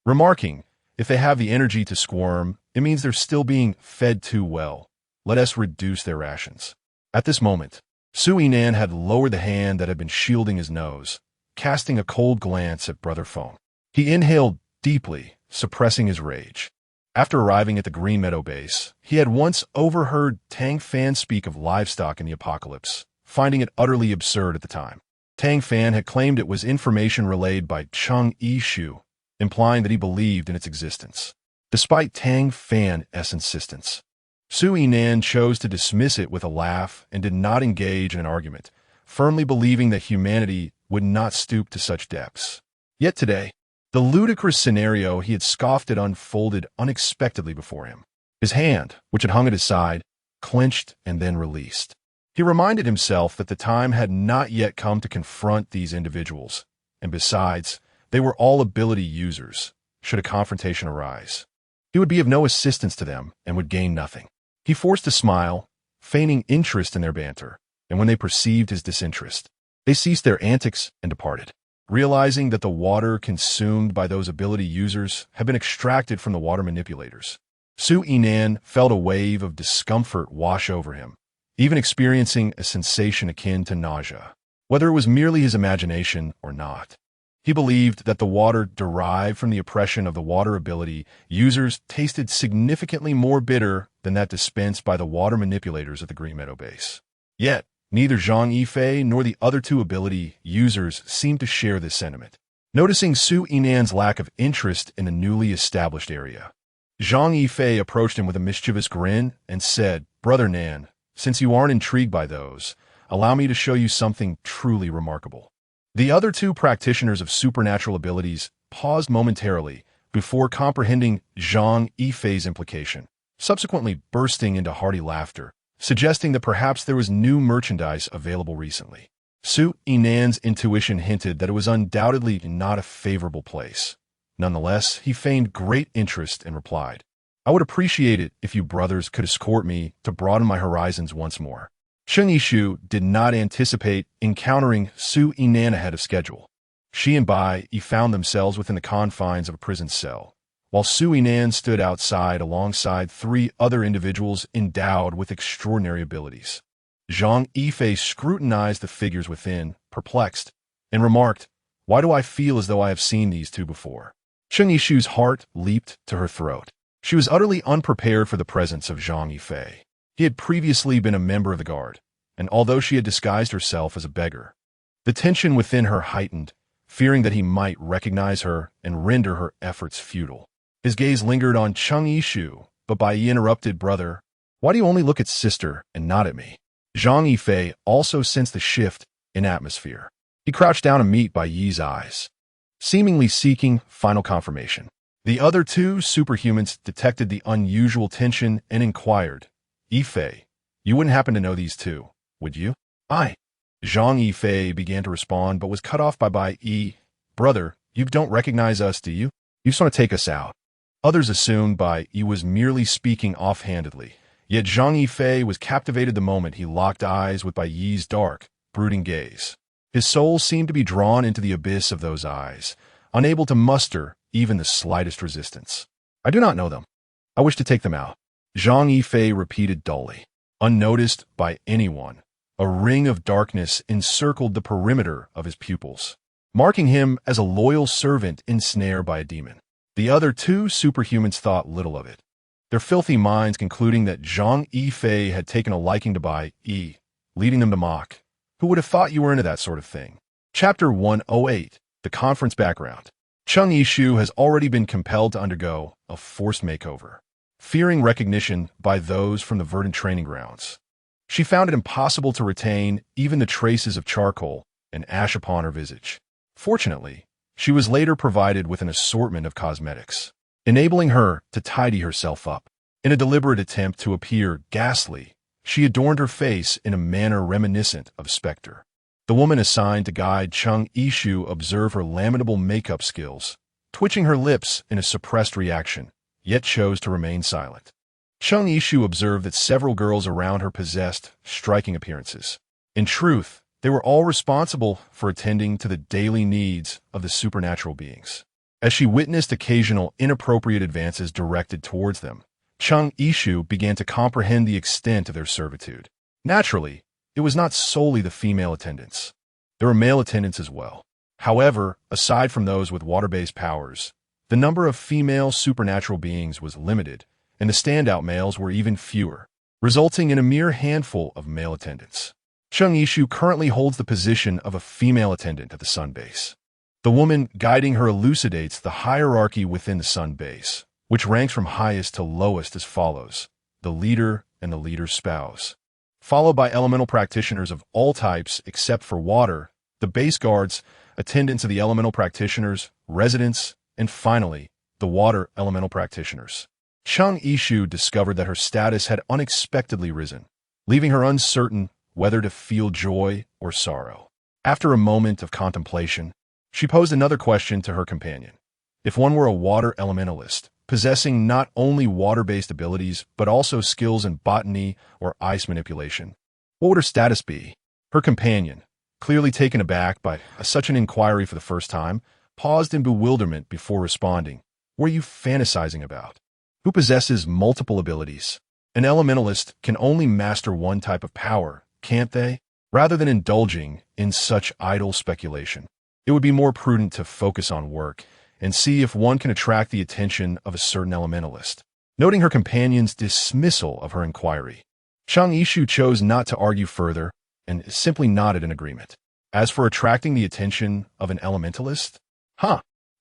remarking, "If they have the energy to squirm, it means they're still being fed too well. Let us reduce their rations." At this moment, Su Yinan had lowered the hand that had been shielding his nose, casting a cold glance at Brother Fong. He inhaled deeply, suppressing his rage. After arriving at the Green Meadow base, he had once overheard Tang Fan speak of livestock in the apocalypse, finding it utterly absurd at the time. Tang Fan had claimed it was information relayed by Cheng Yishu, implying that he believed in its existence. Despite Tang Fan's insistence, Su Yinan chose to dismiss it with a laugh and did not engage in an argument, firmly believing that humanity would not stoop to such depths. Yet today, the ludicrous scenario he had scoffed at unfolded unexpectedly before him. His hand, which had hung at his side, clenched and then released. He reminded himself that the time had not yet come to confront these individuals, and besides, they were all ability users. Should a confrontation arise, he would be of no assistance to them and would gain nothing. He forced a smile, feigning interest in their banter, and when they perceived his disinterest, they ceased their antics and departed. Realizing that the water consumed by those ability users had been extracted from the water manipulators, Su Yinan felt a wave of discomfort wash over him, even experiencing a sensation akin to nausea. Whether it was merely his imagination or not, he believed that the water derived from the oppression of the water ability users tasted significantly more bitter than that dispensed by the water manipulators at the Green Meadow base. Yet, neither Zhang Yifei nor the other two ability users seemed to share this sentiment. Noticing Su Yinan's lack of interest in the newly established area, Zhang Yifei approached him with a mischievous grin and said, "Brother Nan, since you aren't intrigued by those, allow me to show you something truly remarkable." The other two practitioners of supernatural abilities paused momentarily before comprehending Zhang Yifei's implication, subsequently bursting into hearty laughter, suggesting that perhaps there was new merchandise available recently. Su Yinan's intuition hinted that it was undoubtedly not a favorable place. Nonetheless, he feigned great interest and replied, I would appreciate it if you brothers could escort me to broaden my horizons once more. Cheng Yishu did not anticipate encountering Su Yinan ahead of schedule. She and Bai Yi found themselves within the confines of a prison cell, while Su Yinan stood outside alongside three other individuals endowed with extraordinary abilities. Zhang Yifei scrutinized the figures within, perplexed, and remarked, "Why do I feel as though I have seen these two before?" Cheng Yishu's heart leaped to her throat. She was utterly unprepared for the presence of Zhang Yifei. He had previously been a member of the guard, and although she had disguised herself as a beggar, the tension within her heightened, fearing that he might recognize her and render her efforts futile. His gaze lingered on Cheng Yishu, but Bai Yi interrupted, "Brother, why do you only look at sister and not at me?" Zhang Yifei also sensed the shift in atmosphere. He crouched down to meet Bai Yi's eyes, seemingly seeking final confirmation. The other two superhumans detected the unusual tension and inquired, "Yifei, you wouldn't happen to know these two, would you?" "I." Zhang Yifei began to respond, but was cut off by Bai Yi. "Brother, you don't recognize us, do you? You just want to take us out." Others assumed Bai Yi was merely speaking offhandedly, yet Zhang Yifei was captivated the moment he locked eyes with Bai Yi's dark, brooding gaze. His soul seemed to be drawn into the abyss of those eyes, unable to muster even the slightest resistance. "I do not know them. I wish to take them out," Zhang Yifei repeated dully. Unnoticed by anyone, a ring of darkness encircled the perimeter of his pupils, marking him as a loyal servant ensnared by a demon. The other two superhumans thought little of it, their filthy minds concluding that Zhang Yifei had taken a liking to Bai Yi, leading them to mock. "Who would have thought you were into that sort of thing?" Chapter 108, The Conference Background. Cheng Yishu has already been compelled to undergo a forced makeover, fearing recognition by those from the verdant training grounds. She found it impossible to retain even the traces of charcoal and ash upon her visage. Fortunately, she was later provided with an assortment of cosmetics, enabling her to tidy herself up. In a deliberate attempt to appear ghastly, she adorned her face in a manner reminiscent of a specter. The woman assigned to guide Cheng Yishu observed her lamentable makeup skills, twitching her lips in a suppressed reaction, yet chose to remain silent. Cheng Yishu observed that several girls around her possessed striking appearances. In truth, they were all responsible for attending to the daily needs of the supernatural beings. As she witnessed occasional inappropriate advances directed towards them, Cheng Yishu began to comprehend the extent of their servitude. Naturally, it was not solely the female attendants. There were male attendants as well. However, aside from those with water-based powers, the number of female supernatural beings was limited, and the standout males were even fewer, resulting in a mere handful of male attendants. Cheng Yishu currently holds the position of a female attendant at the Sun Base. The woman guiding her elucidates the hierarchy within the Sun Base, which ranks from highest to lowest as follows: the leader and the leader's spouse, followed by elemental practitioners of all types except for water, the base guards, attendants of the elemental practitioners, residents, and finally, the water elemental practitioners. Cheng Yishu discovered that her status had unexpectedly risen, leaving her uncertain whether to feel joy or sorrow. After a moment of contemplation, she posed another question to her companion. If one were a water elementalist, possessing not only water-based abilities but also skills in botany or ice manipulation, what would her status be? Her companion, clearly taken aback by such an inquiry for the first time, paused in bewilderment before responding. "What are you fantasizing about? Who possesses multiple abilities? An elementalist can only master one type of power, can't they?" Rather than indulging in such idle speculation, it would be more prudent to focus on work and see if one can attract the attention of a certain elementalist. Noting her companion's dismissal of her inquiry, Cheng Yishu chose not to argue further and simply nodded in agreement. As for attracting the attention of an elementalist,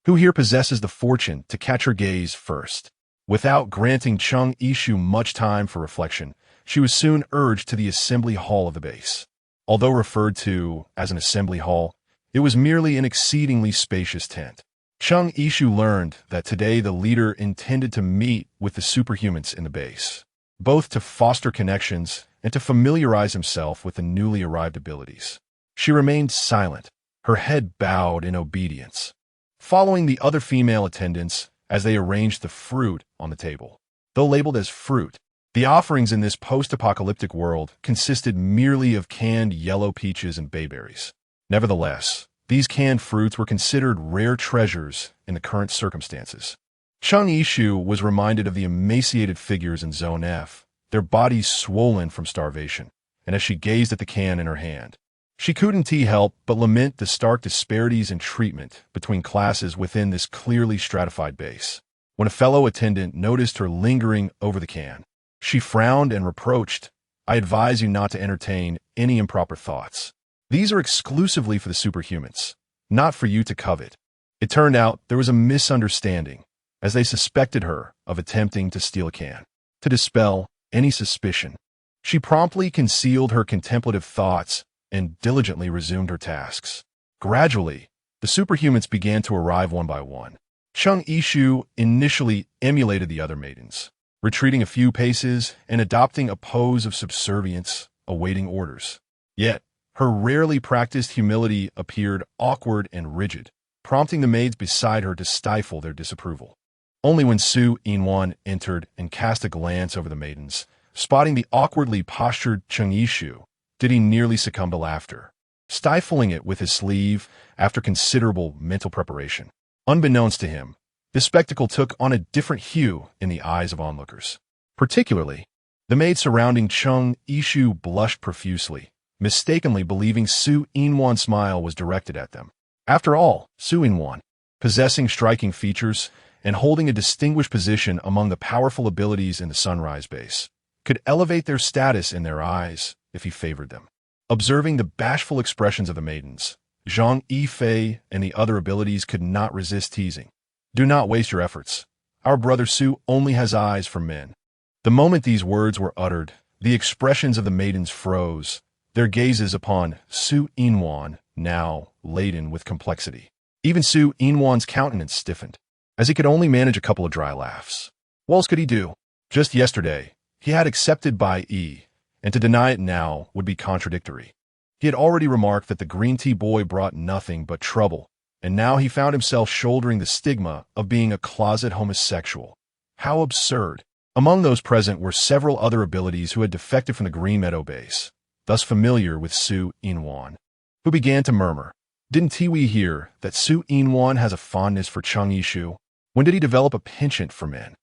who here possesses the fortune to catch her gaze first? Without granting Cheng Yishu much time for reflection, she was soon urged to the assembly hall of the base. Although referred to as an assembly hall, it was merely an exceedingly spacious tent. Cheng Yishu learned that today the leader intended to meet with the superhumans in the base, both to foster connections and to familiarize himself with the newly arrived abilities. She remained silent, her head bowed in obedience, following the other female attendants as they arranged the fruit on the table. though labeled as fruit. The offerings in this post-apocalyptic world consisted merely of canned yellow peaches and bayberries. Nevertheless, these canned fruits were considered rare treasures in the current circumstances. Chung Yishu was reminded of the emaciated figures in Zone F, their bodies swollen from starvation, and as she gazed at the can in her hand, she couldn't help but lament the stark disparities in treatment between classes within this clearly stratified base. When a fellow attendant noticed her lingering over the can, she frowned and reproached, "I advise you not to entertain any improper thoughts. These are exclusively for the superhumans, not for you to covet." It turned out there was a misunderstanding, as they suspected her of attempting to steal a can. To dispel any suspicion, she promptly concealed her contemplative thoughts and diligently resumed her tasks. Gradually, the superhumans began to arrive one by one. Chung Yishu initially emulated the other maidens, retreating a few paces and adopting a pose of subservience, awaiting orders. Yet, her rarely practiced humility appeared awkward and rigid, prompting the maids beside her to stifle their disapproval. Only when Su Inwan entered and cast a glance over the maidens, spotting the awkwardly postured Chung Yishu, did he nearly succumb to laughter, stifling it with his sleeve after considerable mental preparation. Unbeknownst to him, this spectacle took on a different hue in the eyes of onlookers. Particularly, the maids surrounding Chung Yishu blushed profusely, mistakenly believing Su Inwan's smile was directed at them. After all, Su Inwan, possessing striking features and holding a distinguished position among the powerful abilities in the Sunrise base, could elevate their status in their eyes if he favored them. Observing the bashful expressions of the maidens, Zhang Yifei and the other abilities could not resist teasing. "Do not waste your efforts. Our brother Su only has eyes for men." The moment these words were uttered, the expressions of the maidens froze, their gazes upon Su Inwan now laden with complexity. Even Su Inwan's countenance stiffened, as he could only manage a couple of dry laughs. What else could he do? Just yesterday, he had accepted Bai Yi, and to deny it now would be contradictory. He had already remarked that the green tea boy brought nothing but trouble, and now he found himself shouldering the stigma of being a closet homosexual. How absurd! Among those present were several other abilities who had defected from the Green Meadow base, thus familiar with Su Inwan, who began to murmur, "Didn't Tiwi hear that Su Inwan has a fondness for Chung Yishu? When did he develop a penchant for men?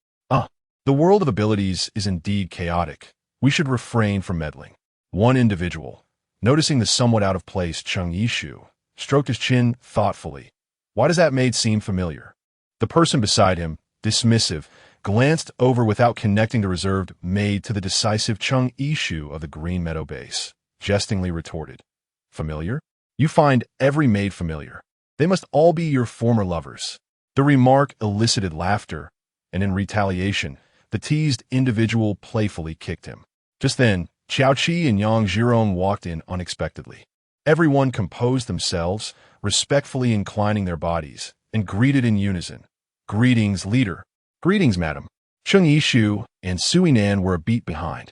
The world of abilities is indeed chaotic. We should refrain from meddling." One individual, noticing the somewhat out-of-place Chung Yishu, stroked his chin thoughtfully. "Why does that maid seem familiar?" The person beside him, dismissive, glanced over without connecting the reserved maid to the decisive Chung Yishu of the Green Meadow base, jestingly retorted, "Familiar? You find every maid familiar. They must all be your former lovers." The remark elicited laughter, and in retaliation, the teased individual playfully kicked him. Just then, Qiao Qi and Yang Zhirong walked in unexpectedly. Everyone composed themselves, respectfully inclining their bodies, and greeted in unison. "Greetings, leader." "Greetings, madam." Chung Yishu and Sui Nan were a beat behind,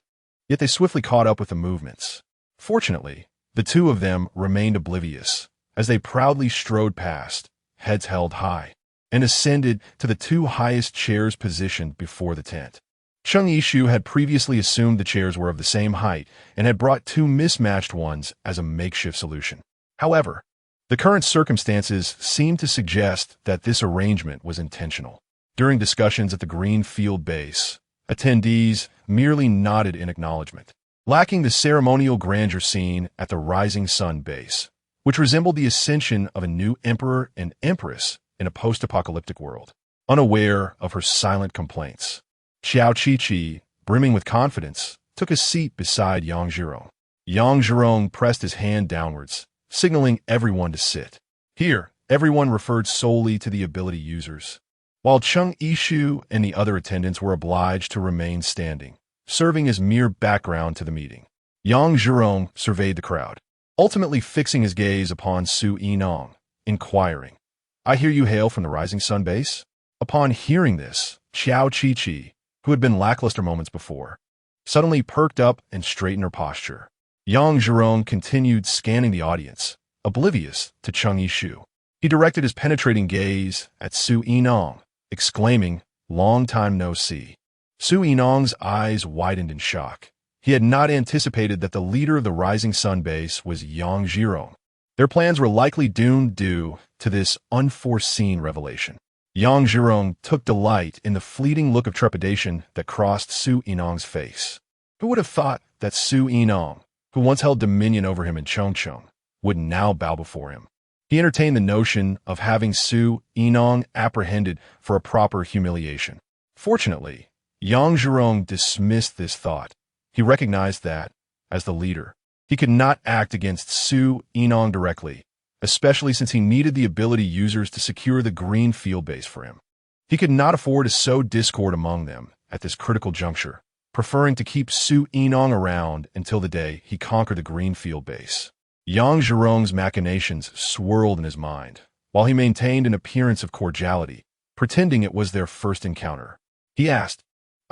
yet they swiftly caught up with the movements. Fortunately, the two of them remained oblivious, as they proudly strode past, heads held high, and ascended to the two highest chairs positioned before the tent. Chung Yishu had previously assumed the chairs were of the same height and had brought two mismatched ones as a makeshift solution. However, the current circumstances seemed to suggest that this arrangement was intentional. During discussions at the Greenfield base, attendees merely nodded in acknowledgement, lacking the ceremonial grandeur seen at the Rising Sun base, which resembled the ascension of a new emperor and empress in a post-apocalyptic world. Unaware of her silent complaints, Qiao Qi, brimming with confidence, took a seat beside Yang Zhirong. Yang Zhirong pressed his hand downwards, signaling everyone to sit. Here, everyone referred solely to the ability users, while Chung Yishu and the other attendants were obliged to remain standing, serving as mere background to the meeting. Yang Zhirong surveyed the crowd, ultimately fixing his gaze upon Su Yinong, inquiring, "I hear you hail from the Rising Sun base?" Upon hearing this, Qiao Qi, who had been lackluster moments before, suddenly perked up and straightened her posture. Yang Zhirong continued scanning the audience, oblivious to Chung Yishu. He directed his penetrating gaze at Su Yinong, exclaiming, "Long time no see." Su Yinong's eyes widened in shock. He had not anticipated that the leader of the Rising Sun base was Yang Zhirong. Their plans were likely doomed due to this unforeseen revelation. Yang Zhirong took delight in the fleeting look of trepidation that crossed Su Yinong's face. Who would have thought that Su Yinong, who once held dominion over him in Chongcheng, would now bow before him? He entertained the notion of having Su Yinong apprehended for a proper humiliation. Fortunately, Yang Zhirong dismissed this thought. He recognized that, as the leader, he could not act against Su Yinong directly, especially since he needed the ability users to secure the green field base for him. He could not afford to sow discord among them at this critical juncture, preferring to keep Su Yinong around until the day he conquered the green field base. Yang Zhirong's machinations swirled in his mind, while he maintained an appearance of cordiality, pretending it was their first encounter. He asked,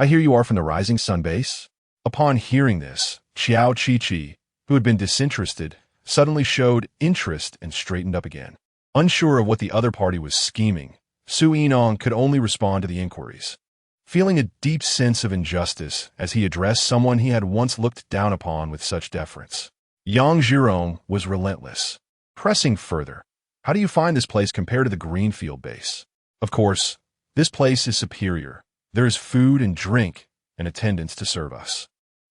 "I hear you are from the Rising Sun base?" Upon hearing this, Qiao Qi, who had been disinterested, suddenly showed interest and straightened up again. Unsure of what the other party was scheming, Su Yinong could only respond to the inquiries. Feeling a deep sense of injustice as he addressed someone he had once looked down upon with such deference, Yang Zhirong was relentless. Pressing further, "How do you find this place compared to the Greenfield base?" "Of course, this place is superior. There is food and drink and attendants to serve us."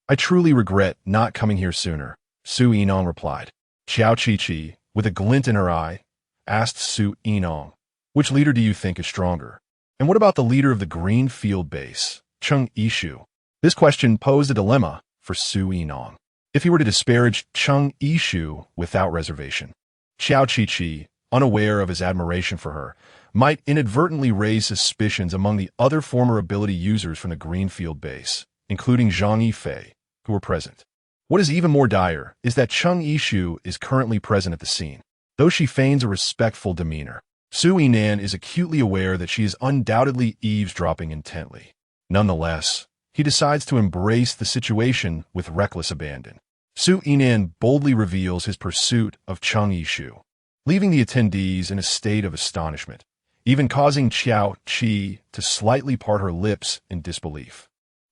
"I truly regret not coming here sooner," Su Yinong replied. Qiao Qi, with a glint in her eye, asked Su Yinong, "Which leader do you think is stronger? And what about the leader of the Green Field base, Cheng Yishu?" This question posed a dilemma for Su Yinong. If he were to disparage Cheng Yishu without reservation, Qiao Qi, unaware of his admiration for her, might inadvertently raise suspicions among the other former ability users from the Greenfield base, including Zhang Yifei, who were present. What is even more dire is that Cheng Yishu is currently present at the scene. Though she feigns a respectful demeanor, Su Yinan is acutely aware that she is undoubtedly eavesdropping intently. Nonetheless, he decides to embrace the situation with reckless abandon. Su Yinan boldly reveals his pursuit of Cheng Yishu, leaving the attendees in a state of astonishment, even causing Qiao Qi to slightly part her lips in disbelief.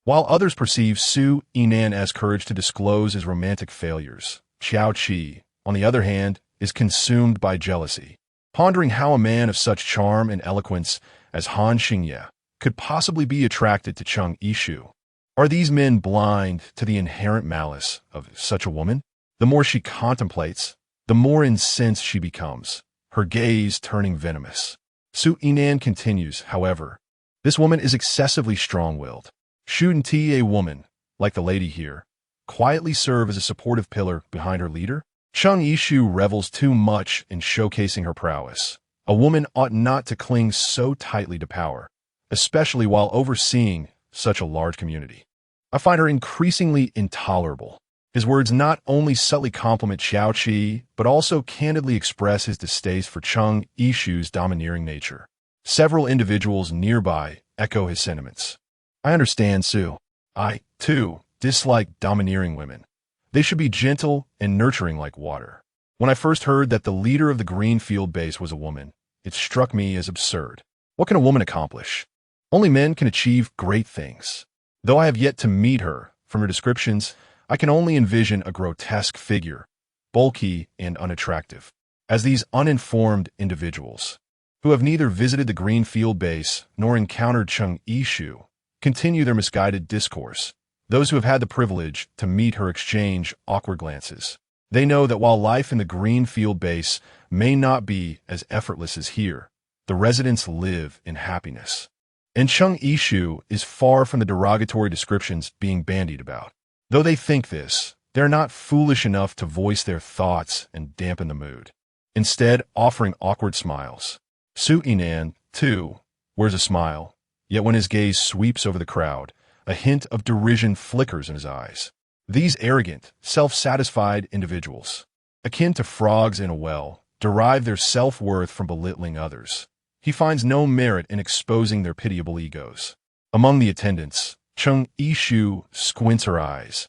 While others perceive Su Yinan as courage to disclose his romantic failures, Qiao Qi, on the other hand, is consumed by jealousy, pondering how a man of such charm and eloquence as Han Xingye could possibly be attracted to Cheng Yishu. Are these men blind to the inherent malice of such a woman? The more she contemplates, the more incensed she becomes, her gaze turning venomous. Su Yinan continues, however, "This woman is excessively strong-willed. Shouldn't a woman, like the lady here, quietly serve as a supportive pillar behind her leader? Cheng Yishu revels too much in showcasing her prowess. A woman ought not to cling so tightly to power, especially while overseeing such a large community. I find her increasingly intolerable." His words not only subtly compliment Qiao Qi, but also candidly express his distaste for Cheng Yishu's domineering nature. Several individuals nearby echo his sentiments. "I understand, Su. I, too, dislike domineering women. They should be gentle and nurturing like water. When I first heard that the leader of the Greenfield base was a woman, it struck me as absurd. What can a woman accomplish? Only men can achieve great things. Though I have yet to meet her, from her descriptions, I can only envision a grotesque figure, bulky and unattractive." As these uninformed individuals, who have neither visited the Greenfield base nor encountered Cheng Yishu, continue their misguided discourse, those who have had the privilege to meet her exchange awkward glances. They know that while life in the Greenfield base may not be as effortless as here, the residents live in happiness. And Cheng Yishu is far from the derogatory descriptions being bandied about. Though they think this, they're not foolish enough to voice their thoughts and dampen the mood, instead offering awkward smiles. Su Yinan, too, wears a smile, yet when his gaze sweeps over the crowd, a hint of derision flickers in his eyes. These arrogant, self-satisfied individuals, akin to frogs in a well, derive their self-worth from belittling others. He finds no merit in exposing their pitiable egos. Among the attendants, Cheng Yishu squints her eyes,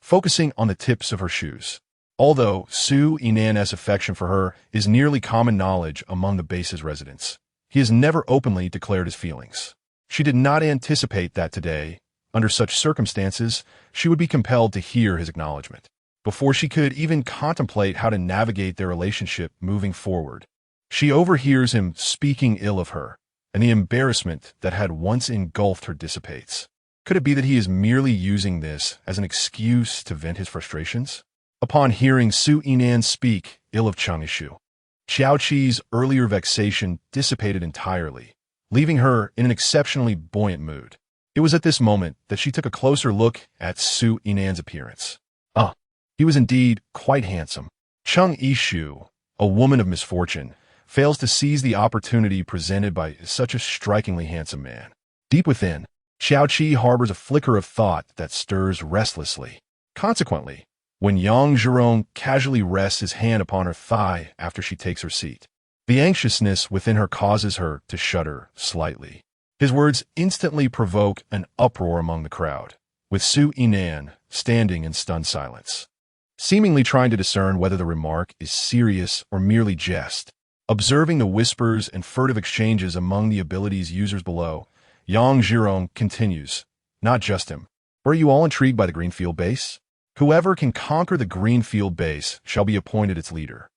focusing on the tips of her shoes. Although Su Yinan's affection for her is nearly common knowledge among the base's residents, he has never openly declared his feelings. She did not anticipate that today, Under such circumstances, she would be compelled to hear his acknowledgement before she could even contemplate how to navigate their relationship moving forward. She overhears him speaking ill of her, and the embarrassment that had once engulfed her dissipates. Could it be that he is merely using this as an excuse to vent his frustrations? Upon hearing Su Yinan speak ill of Cheng Ishu, Qiaoqi's earlier vexation dissipated entirely, leaving her in an exceptionally buoyant mood. It was at this moment that she took a closer look at Su Yinan's appearance. He was indeed quite handsome. Cheng Ishu, a woman of misfortune, fails to seize the opportunity presented by such a strikingly handsome man. Deep within, Qiaoqi harbors a flicker of thought that stirs restlessly. Consequently, when Yang Zhurong casually rests his hand upon her thigh after she takes her seat, the anxiousness within her causes her to shudder slightly. His words instantly provoke an uproar among the crowd, with Su Yinan standing in stunned silence, seemingly trying to discern whether the remark is serious or merely jest. Observing the whispers and furtive exchanges among the abilities users below, Yang Zhurong continues, "Not just him. Are you all intrigued by the Greenfield base? Whoever can conquer the Greenfield base shall be appointed its leader."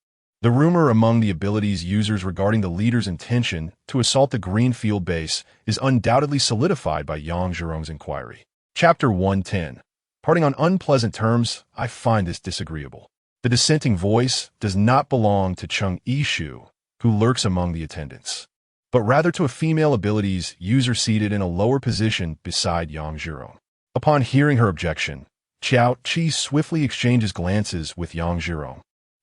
The rumor among the abilities users regarding the leader's intention to assault the Greenfield base is undoubtedly solidified by Yang Zhurong's inquiry. Chapter 110. Parting on unpleasant terms, I find this disagreeable. The dissenting voice does not belong to Cheng Ishu, who lurks among the attendants, but rather to a female abilities user seated in a lower position beside Yang Zhurong. Upon hearing her objection, Qiaoqi swiftly exchanges glances with Yang Zhurong,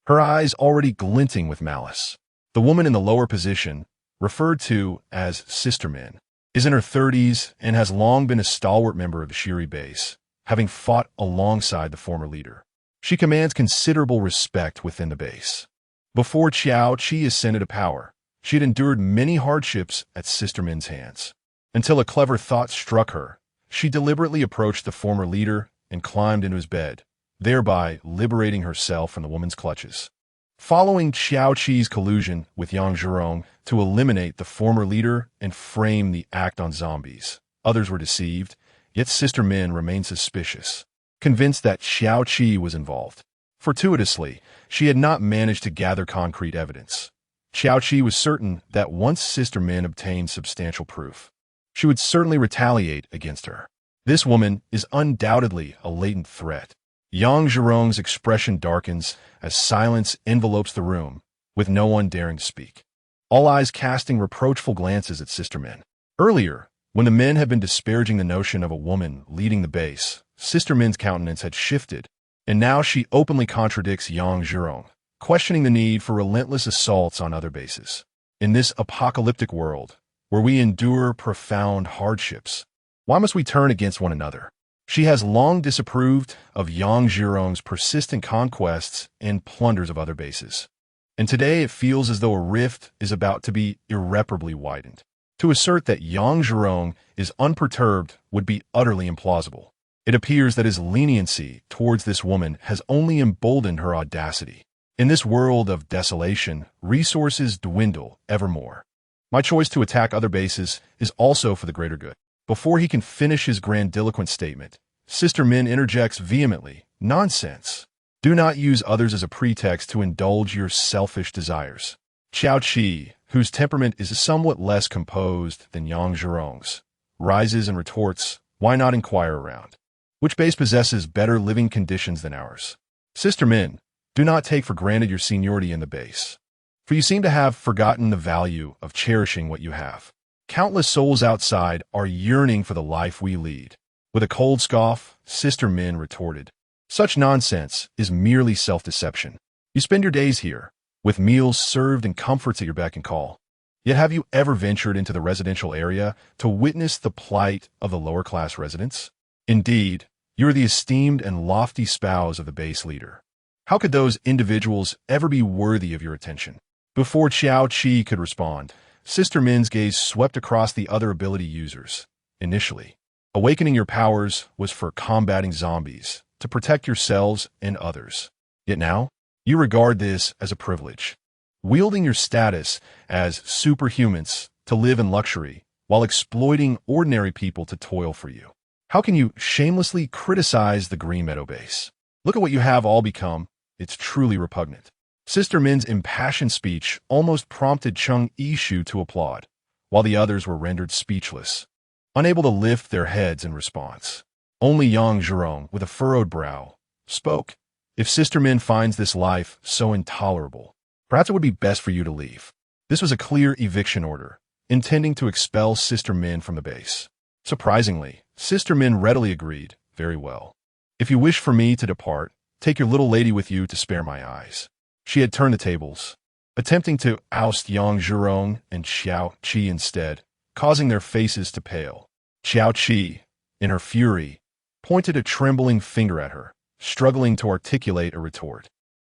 her eyes already glinting with malice. The woman in the lower position, referred to as Sister Min, is in her 30s and has long been a stalwart member of the Shiri base, having fought alongside the former leader. She commands considerable respect within the base. Before Qiaoqi ascended to power, she had endured many hardships at Sister Min's hands. Until a clever thought struck her, she deliberately approached the former leader and climbed into his bed, thereby liberating herself from the woman's clutches. Following Qiaoqi's collusion with Yang Zhurong to eliminate the former leader and frame the act on zombies, others were deceived, yet Sister Min remained suspicious, convinced that Qiaoqi was involved. Fortuitously, she had not managed to gather concrete evidence. Qiaoqi was certain that once Sister Min obtained substantial proof, she would certainly retaliate against her. This woman is undoubtedly a latent threat. Yang Zhurong's expression darkens as silence envelopes the room, with no one daring to speak, all eyes casting reproachful glances at Sister Min. Earlier, when the men had been disparaging the notion of a woman leading the base, Sister Min's countenance had shifted, and now she openly contradicts Yang Zhurong, questioning the need for relentless assaults on other bases. In this apocalyptic world, where we endure profound hardships, why must we turn against one another? She has long disapproved of Yang Zhurong's persistent conquests and plunders of other bases, and today it feels as though a rift is about to be irreparably widened. To assert that Yang Zhurong is unperturbed would be utterly implausible. It appears that his leniency towards this woman has only emboldened her audacity. In this world of desolation, resources dwindle evermore. My choice to attack other bases is also for the greater good. Before he can finish his grandiloquent statement, Sister Min interjects vehemently, "Nonsense. Do not use others as a pretext to indulge your selfish desires." Qiaoqi, whose temperament is somewhat less composed than Yang Zhurong's, rises and retorts, "Why not inquire around? Which base possesses better living conditions than ours? Sister Min, do not take for granted your seniority in the base, for you seem to have forgotten the value of cherishing what you have. Countless souls outside are yearning for the life we lead." With a cold scoff, Sister Min retorted, "Such nonsense is merely self-deception. You spend your days here, with meals served and comforts at your beck and call. Yet have you ever ventured into the residential area to witness the plight of the lower-class residents? Indeed, you are the esteemed and lofty spouse of the base leader. How could those individuals ever be worthy of your attention?" Before Qiaoqi could respond, Sister Min's gaze swept across the other ability users. "Initially, awakening your powers was for combating zombies, to protect yourselves and others. Yet now, you regard this as a privilege, wielding your status as superhumans to live in luxury while exploiting ordinary people to toil for you. How can you shamelessly criticize the Green Meadow base? Look at what you have all become. It's truly repugnant. Sister Min's impassioned speech almost prompted Chung Yishu to applaud, while the others were rendered speechless, unable to lift their heads in response. Only Yang Zhurong, with a furrowed brow, spoke. If Sister Min finds this life so intolerable, perhaps it would be best for you to leave. This was a clear eviction order, intending to expel Sister Min from the base. Surprisingly, Sister Min readily agreed. Very well. If you wish for me to depart, take your little lady with you to spare my eyes. She had turned the tables, attempting to oust Yang Zhurong and Xiao Qi instead, causing their faces to pale. Xiao Qi, in her fury, pointed a trembling finger at her, struggling to articulate a retort.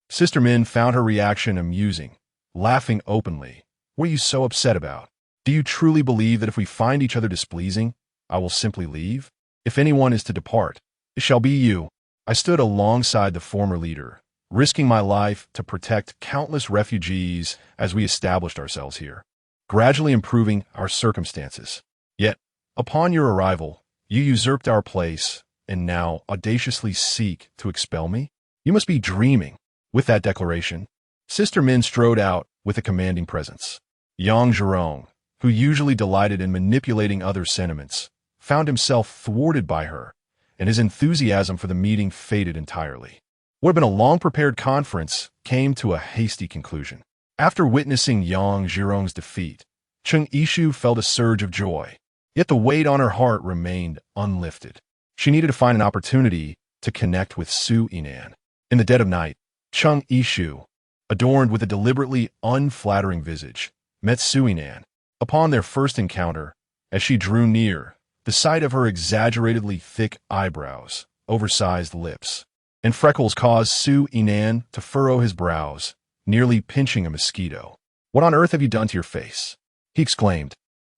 Sister Min found her reaction amusing, laughing openly. What are you so upset about? Do you truly believe that if we find each other displeasing, I will simply leave? If anyone is to depart, it shall be you. I stood alongside the former leader, risking my life to protect countless refugees as we established ourselves here, gradually improving our circumstances. Yet, upon your arrival, you usurped our place and now audaciously seek to expel me? You must be dreaming. With that declaration, Sister Min strode out with a commanding presence. Yang Zhurong, who usually delighted in manipulating others' sentiments, found himself thwarted by her, and his enthusiasm for the meeting faded entirely. What had been a long-prepared conference came to a hasty conclusion. After witnessing Yang Zhurong's defeat, Chung Yishu felt a surge of joy, yet the weight on her heart remained unlifted. She needed to find an opportunity to connect with Su Yinan. In the dead of night, Chung Yishu, adorned with a deliberately unflattering visage, met Su Yinan. Upon their first encounter, as she drew near, the sight of her exaggeratedly thick eyebrows, oversized lips, and freckles caused Su Yinan to furrow his brows, nearly pinching a mosquito. "What on earth have you done to your face?" he exclaimed.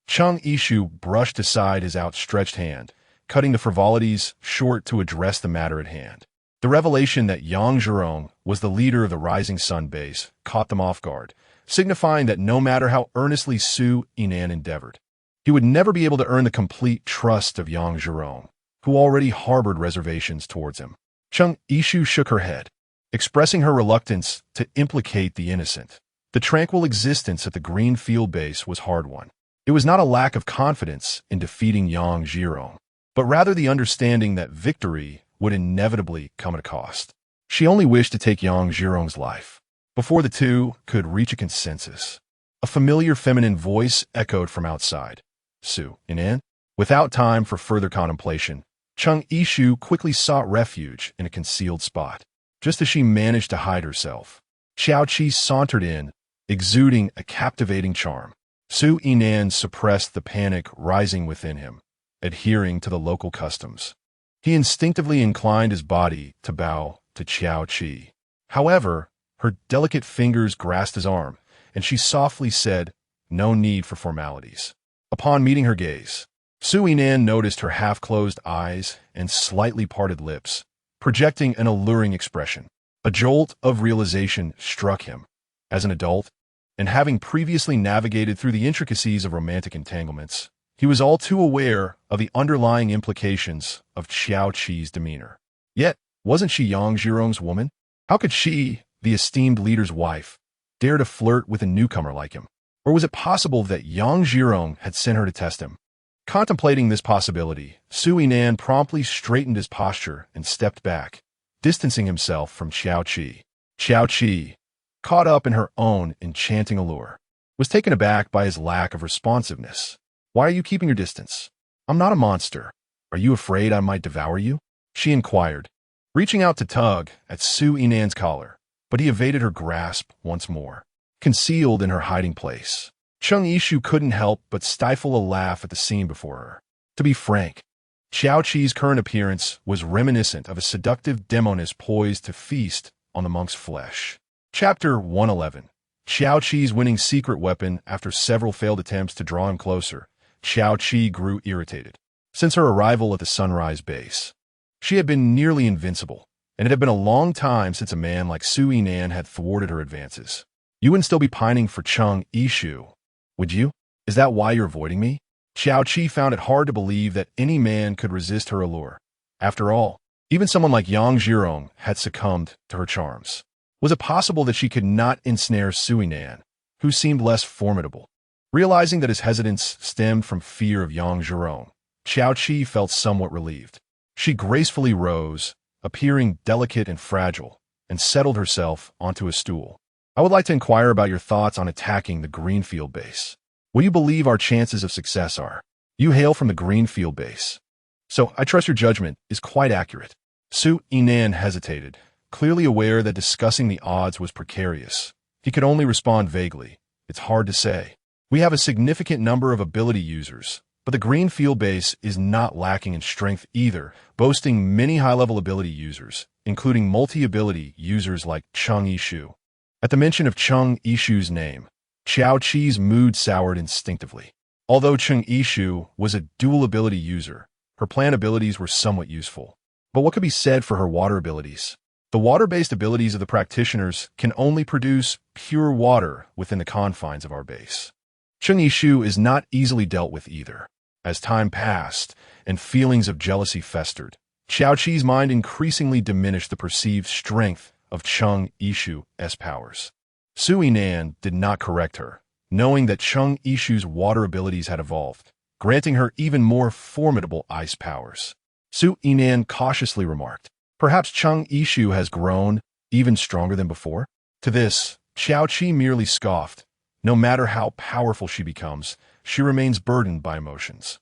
Chung Yishu brushed aside his outstretched hand, cutting the frivolities short to address the matter at hand. The revelation that Yang Zhurong was the leader of the Rising Sun base caught them off guard, signifying that no matter how earnestly Su Yinan endeavored, he would never be able to earn the complete trust of Yang Zhurong, who already harbored reservations towards him. Chung Yishu shook her head, expressing her reluctance to implicate the innocent. The tranquil existence at the Green Field base was hard-won. It was not a lack of confidence in defeating Yang Zhurong, but rather the understanding that victory would inevitably come at a cost. She only wished to take Yang Zhurong's life before the two could reach a consensus. A familiar feminine voice echoed from outside. Su Yinan? Without time for further contemplation, Chung Yishu quickly sought refuge in a concealed spot. Just as she managed to hide herself, Xiao Qi sauntered in, exuding a captivating charm. Su Yinan suppressed the panic rising within him, adhering to the local customs. He instinctively inclined his body to bow to Xiao Qi. However, her delicate fingers grasped his arm, and she softly said, "No need for formalities." Upon meeting her gaze, Su Yinan noticed her half-closed eyes and slightly parted lips, projecting an alluring expression. A jolt of realization struck him. As an adult, and having previously navigated through the intricacies of romantic entanglements, he was all too aware of the underlying implications of Xiao Qi's demeanor. Yet, wasn't she Yang Zhurong's woman? How could she, the esteemed leader's wife, dare to flirt with a newcomer like him? Or was it possible that Yang Zhurong had sent her to test him? Contemplating this possibility, Su Yinan promptly straightened his posture and stepped back, distancing himself from Xiao Qi. Xiao Qi, caught up in her own enchanting allure, was taken aback by his lack of responsiveness. "Why are you keeping your distance? I'm not a monster. Are you afraid I might devour you?" she inquired, reaching out to tug at Su Yinan's collar, but he evaded her grasp once more. Concealed in her hiding place, Chung Yishu couldn't help but stifle a laugh at the scene before her. To be frank, Xiao Qi's current appearance was reminiscent of a seductive demoness poised to feast on the monk's flesh. Chapter 111. Xiao Qi's winning secret weapon. After several failed attempts to draw him closer, Xiao Qi grew irritated. Since her arrival at the Sunrise base, she had been nearly invincible, and it had been a long time since a man like Su Yinan had thwarted her advances. "You wouldn't still be pining for Chung Yishu, would you? Is that why you're avoiding me?" Xiao Qi found it hard to believe that any man could resist her allure. After all, even someone like Yang Zhirong had succumbed to her charms. Was it possible that she could not ensnare Sui Nan, who seemed less formidable? Realizing that his hesitance stemmed from fear of Yang Zhirong, Xiao Qi felt somewhat relieved. She gracefully rose, appearing delicate and fragile, and settled herself onto a stool. I would like to inquire about your thoughts on attacking the Greenfield base. What do you believe our chances of success are? You hail from the Greenfield base, so I trust your judgment is quite accurate. Sui Nan hesitated, clearly aware that discussing the odds was precarious. He could only respond vaguely. It's hard to say. We have a significant number of ability users, but the Greenfield base is not lacking in strength either, boasting many high-level ability users, including multi-ability users like Cheng Yishu. At the mention of Cheng Yishu's name, Xiao Qi's mood soured instinctively. Although Cheng Yishu was a dual ability user, her plant abilities were somewhat useful. But what could be said for her water abilities? The water-based abilities of the practitioners can only produce pure water within the confines of our base. Cheng Yishu is not easily dealt with either. As time passed and feelings of jealousy festered, Xiao Qi's mind increasingly diminished the perceived strength of Cheng Yishu's powers. Sui Nan did not correct her, knowing that Cheng Yishu's water abilities had evolved, granting her even more formidable ice powers. Sui Nan cautiously remarked, "Perhaps Cheng Yishu has grown even stronger than before?" To this, Xiao Qi merely scoffed. No matter how powerful she becomes, she remains burdened by emotions.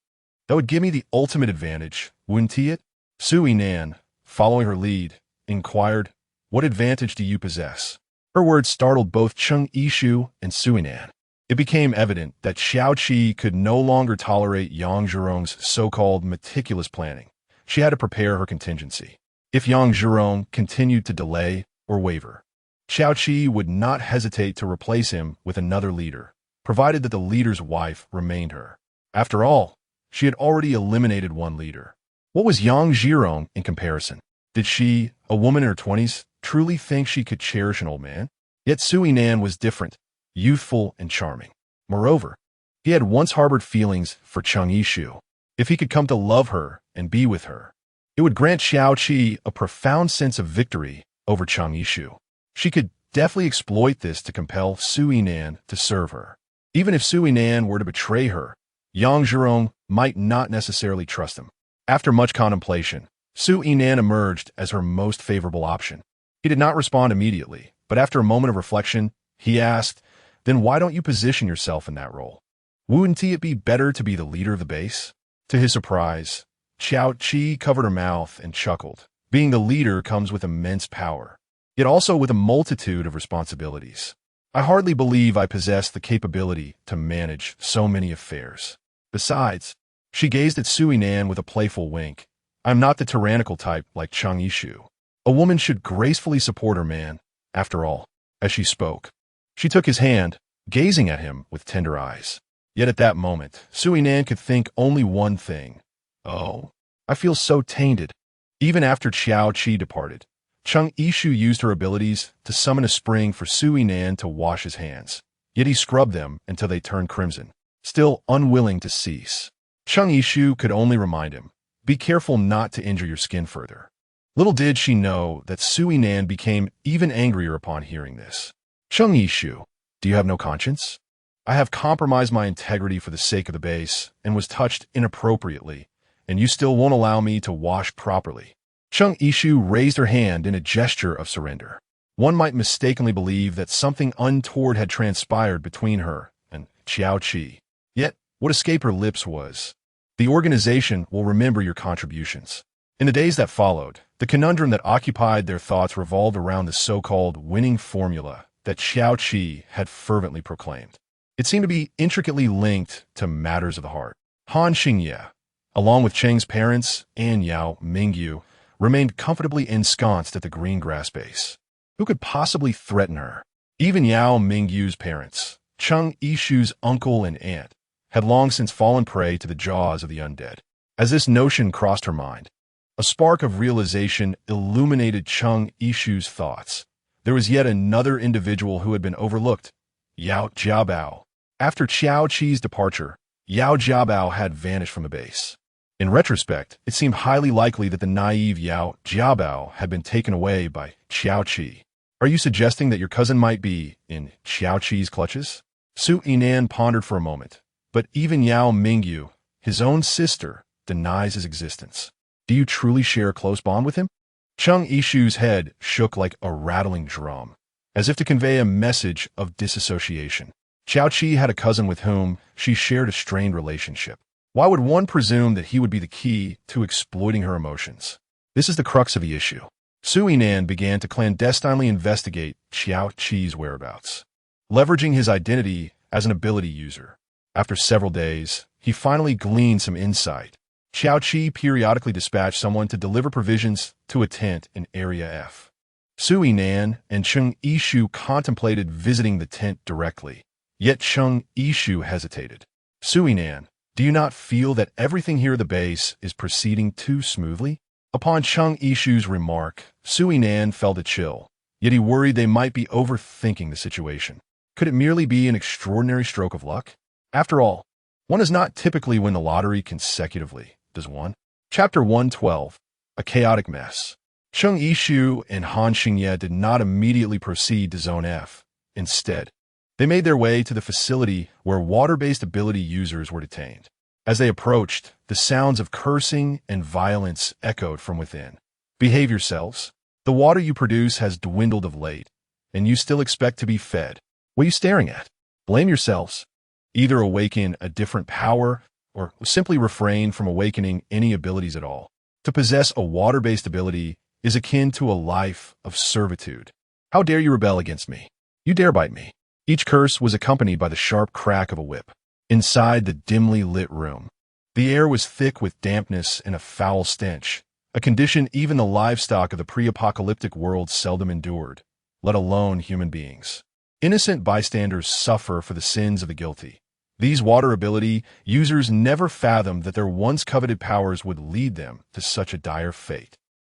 That would give me the ultimate advantage, wouldn't it? Sui Nan, following her lead, inquired, "What advantage do you possess?" Her words startled both Cheng Yishu and Sui Nan. It became evident that Xiao Qi could no longer tolerate Yang Zhirong's so-called meticulous planning. She had to prepare her contingency. If Yang Zhirong continued to delay or waver, Xiao Qi would not hesitate to replace him with another leader, provided that the leader's wife remained her. After all, she had already eliminated one leader. What was Yang Zhirong in comparison? Did she, a woman in her 20s, truly think she could cherish an old man? Yet Sui Nan was different, youthful and charming. Moreover, he had once harbored feelings for Cheng Yishu. If he could come to love her and be with her, it would grant Xiao Qi a profound sense of victory over Cheng Yishu. She could deftly exploit this to compel Sui Nan to serve her. Even if Sui Nan were to betray her, Yang Zhirong might not necessarily trust him. After much contemplation, Sui Nan emerged as her most favorable option. He did not respond immediately, but after a moment of reflection, he asked, "Then why don't you position yourself in that role? Wouldn't it be better to be the leader of the base?" To his surprise, Xiao Qi covered her mouth and chuckled. Being the leader comes with immense power, yet also with a multitude of responsibilities. I hardly believe I possess the capability to manage so many affairs. Besides, she gazed at Sui Nan with a playful wink. I'm not the tyrannical type like Cheng Yishu. A woman should gracefully support her man, after all. As she spoke, she took his hand, gazing at him with tender eyes. Yet at that moment, Sui Nan could think only one thing. Oh, I feel so tainted. Even after Xiao Qi departed, Cheng Yishu used her abilities to summon a spring for Sui Nan to wash his hands. Yet he scrubbed them until they turned crimson, still unwilling to cease. Cheng Yishu could only remind him, "Be careful not to injure your skin further." Little did she know that Sui Nan became even angrier upon hearing this. "Cheng Yishu, do you have no conscience? I have compromised my integrity for the sake of the base and was touched inappropriately, and you still won't allow me to wash properly." Cheng Yishu raised her hand in a gesture of surrender. One might mistakenly believe that something untoward had transpired between her and Xiao Qi. Yet, what escaped her lips was, "The organization will remember your contributions." In the days that followed, the conundrum that occupied their thoughts revolved around the so-called winning formula that Xiao Qi had fervently proclaimed. It seemed to be intricately linked to matters of the heart. Han Xingye, along with Cheng's parents and Yao Mingyu, remained comfortably ensconced at the green grass base. Who could possibly threaten her? Even Yao Mingyu's parents, Cheng Yishu's uncle and aunt, had long since fallen prey to the jaws of the undead. As this notion crossed her mind, a spark of realization illuminated Cheng Yishu's thoughts. There was yet another individual who had been overlooked, Yao Jiabao. After Xiao Qi's departure, Yao Jiabao had vanished from the base. In retrospect, it seemed highly likely that the naive Yao Jiabao had been taken away by Qiao Qi. Are you suggesting that your cousin might be in Qiao Qi's clutches? Su Yinan pondered for a moment, but even Yao Mingyu, his own sister, denies his existence. Do you truly share a close bond with him? Cheng Yishu's head shook like a rattling drum, as if to convey a message of disassociation. Qiao Qi had a cousin with whom she shared a strained relationship. Why would one presume that he would be the key to exploiting her emotions? This is the crux of the issue. Su Yinan began to clandestinely investigate Qiao Qi's whereabouts, leveraging his identity as an ability user. After several days, he finally gleaned some insight. Qiao Qi periodically dispatched someone to deliver provisions to a tent in Area F. Su Yinan and Cheng Yishu contemplated visiting the tent directly, yet Cheng Yishu hesitated. Su Yinan, do you not feel that everything here at the base is proceeding too smoothly? Upon Cheng Yishu's remark, Su Yinan felt a chill, yet he worried they might be overthinking the situation. Could it merely be an extraordinary stroke of luck? After all, one does not typically win the lottery consecutively, does one? Chapter 112, A Chaotic Mess. Cheng Yishu and Han Xingye did not immediately proceed to Zone F. Instead, they made their way to the facility where water-based ability users were detained. As they approached, the sounds of cursing and violence echoed from within. Behave yourselves. The water you produce has dwindled of late, and you still expect to be fed. What are you staring at? Blame yourselves. Either awaken a different power, or simply refrain from awakening any abilities at all. To possess a water-based ability is akin to a life of servitude. How dare you rebel against me? You dare bite me. Each curse was accompanied by the sharp crack of a whip. Inside the dimly lit room, the air was thick with dampness and a foul stench, a condition even the livestock of the pre-apocalyptic world seldom endured, let alone human beings. Innocent bystanders suffer for the sins of the guilty. These water ability users never fathomed that their once coveted powers would lead them to such a dire fate,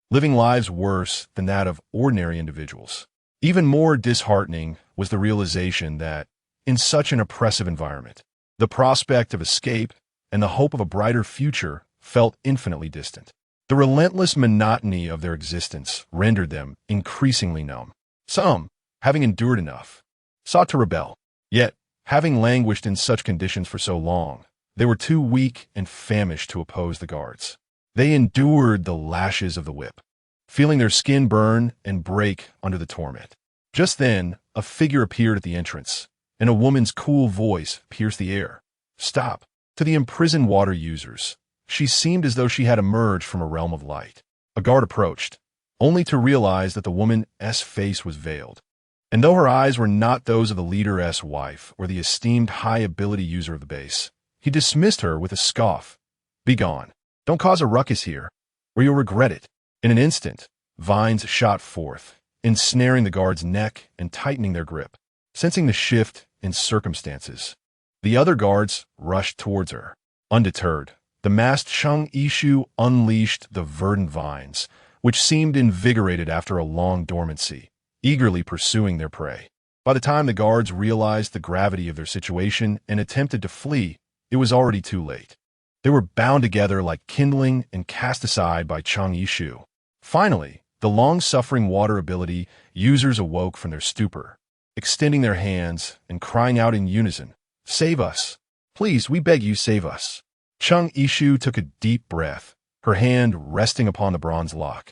living lives worse than that of ordinary individuals. Even more disheartening was the realization that, in such an oppressive environment, the prospect of escape and the hope of a brighter future felt infinitely distant. The relentless monotony of their existence rendered them increasingly numb. Some, having endured enough, sought to rebel. Yet, having languished in such conditions for so long, they were too weak and famished to oppose the guards. They endured the lashes of the whip, feeling their skin burn and break under the torment. Just then, a figure appeared at the entrance, and a woman's cool voice pierced the air. Stop. To the imprisoned water users, she seemed as though she had emerged from a realm of light. A guard approached, only to realize that the woman's face was veiled. And though her eyes were not those of the leader's wife or the esteemed high-ability user of the base, he dismissed her with a scoff. Begone. Don't cause a ruckus here, or you'll regret it. In an instant, vines shot forth, ensnaring the guard's neck and tightening their grip. Sensing the shift in circumstances, the other guards rushed towards her. Undeterred, the masked Cheng Yishu unleashed the verdant vines, which seemed invigorated after a long dormancy, eagerly pursuing their prey. By the time the guards realized the gravity of their situation and attempted to flee, it was already too late. They were bound together like kindling and cast aside by Cheng Yishu. Finally, the long-suffering water ability users awoke from their stupor, extending their hands and crying out in unison, "Save us! Please, we beg you, save us!" Cheng Yishu took a deep breath, her hand resting upon the bronze lock,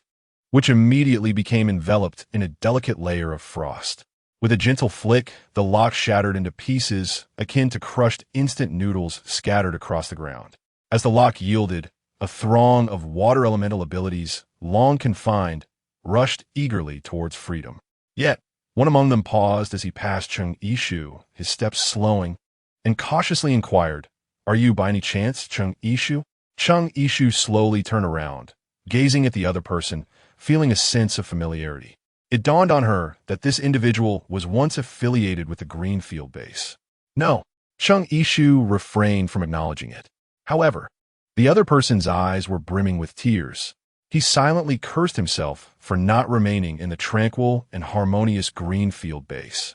which immediately became enveloped in a delicate layer of frost. With a gentle flick, the lock shattered into pieces akin to crushed instant noodles scattered across the ground. As the lock yielded, a throng of water elemental abilities, long confined, rushed eagerly towards freedom. Yet, one among them paused as he passed Cheng Yishu, his steps slowing, and cautiously inquired, "Are you by any chance Cheng Yishu?" Cheng Yishu slowly turned around, gazing at the other person, feeling a sense of familiarity. It dawned on her that this individual was once affiliated with the Greenfield base. No, Cheng Yishu refrained from acknowledging it. However, the other person's eyes were brimming with tears. He silently cursed himself for not remaining in the tranquil and harmonious Greenfield base,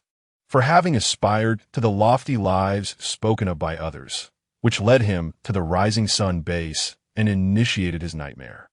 for having aspired to the lofty lives spoken of by others, which led him to the rising sun base and initiated his nightmare.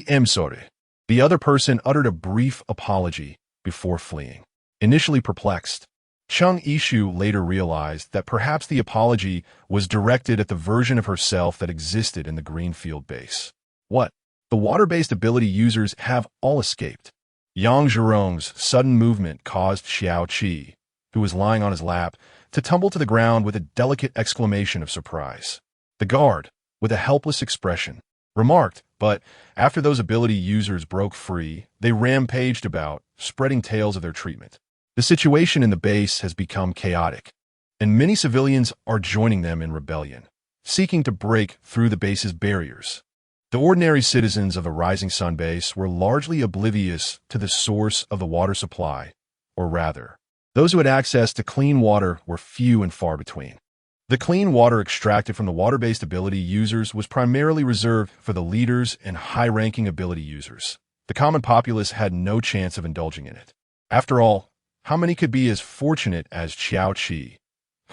I'm sorry. The other person uttered a brief apology before fleeing. Initially perplexed, Chung Ishu later realized that perhaps the apology was directed at the version of herself that existed in the Greenfield base. What? The water-based ability users have all escaped. Yang Zhurong's sudden movement caused Xiao Qi, who was lying on his lap, to tumble to the ground with a delicate exclamation of surprise. The guard, with a helpless expression, remarked, but after those ability users broke free, they rampaged about, spreading tales of their treatment. The situation in the base has become chaotic, and many civilians are joining them in rebellion, seeking to break through the base's barriers. The ordinary citizens of the Rising Sun base were largely oblivious to the source of the water supply, or rather, those who had access to clean water were few and far between. The clean water extracted from the water-based ability users was primarily reserved for the leaders and high-ranking ability users. The common populace had no chance of indulging in it. After all, how many could be as fortunate as Xiao Qi,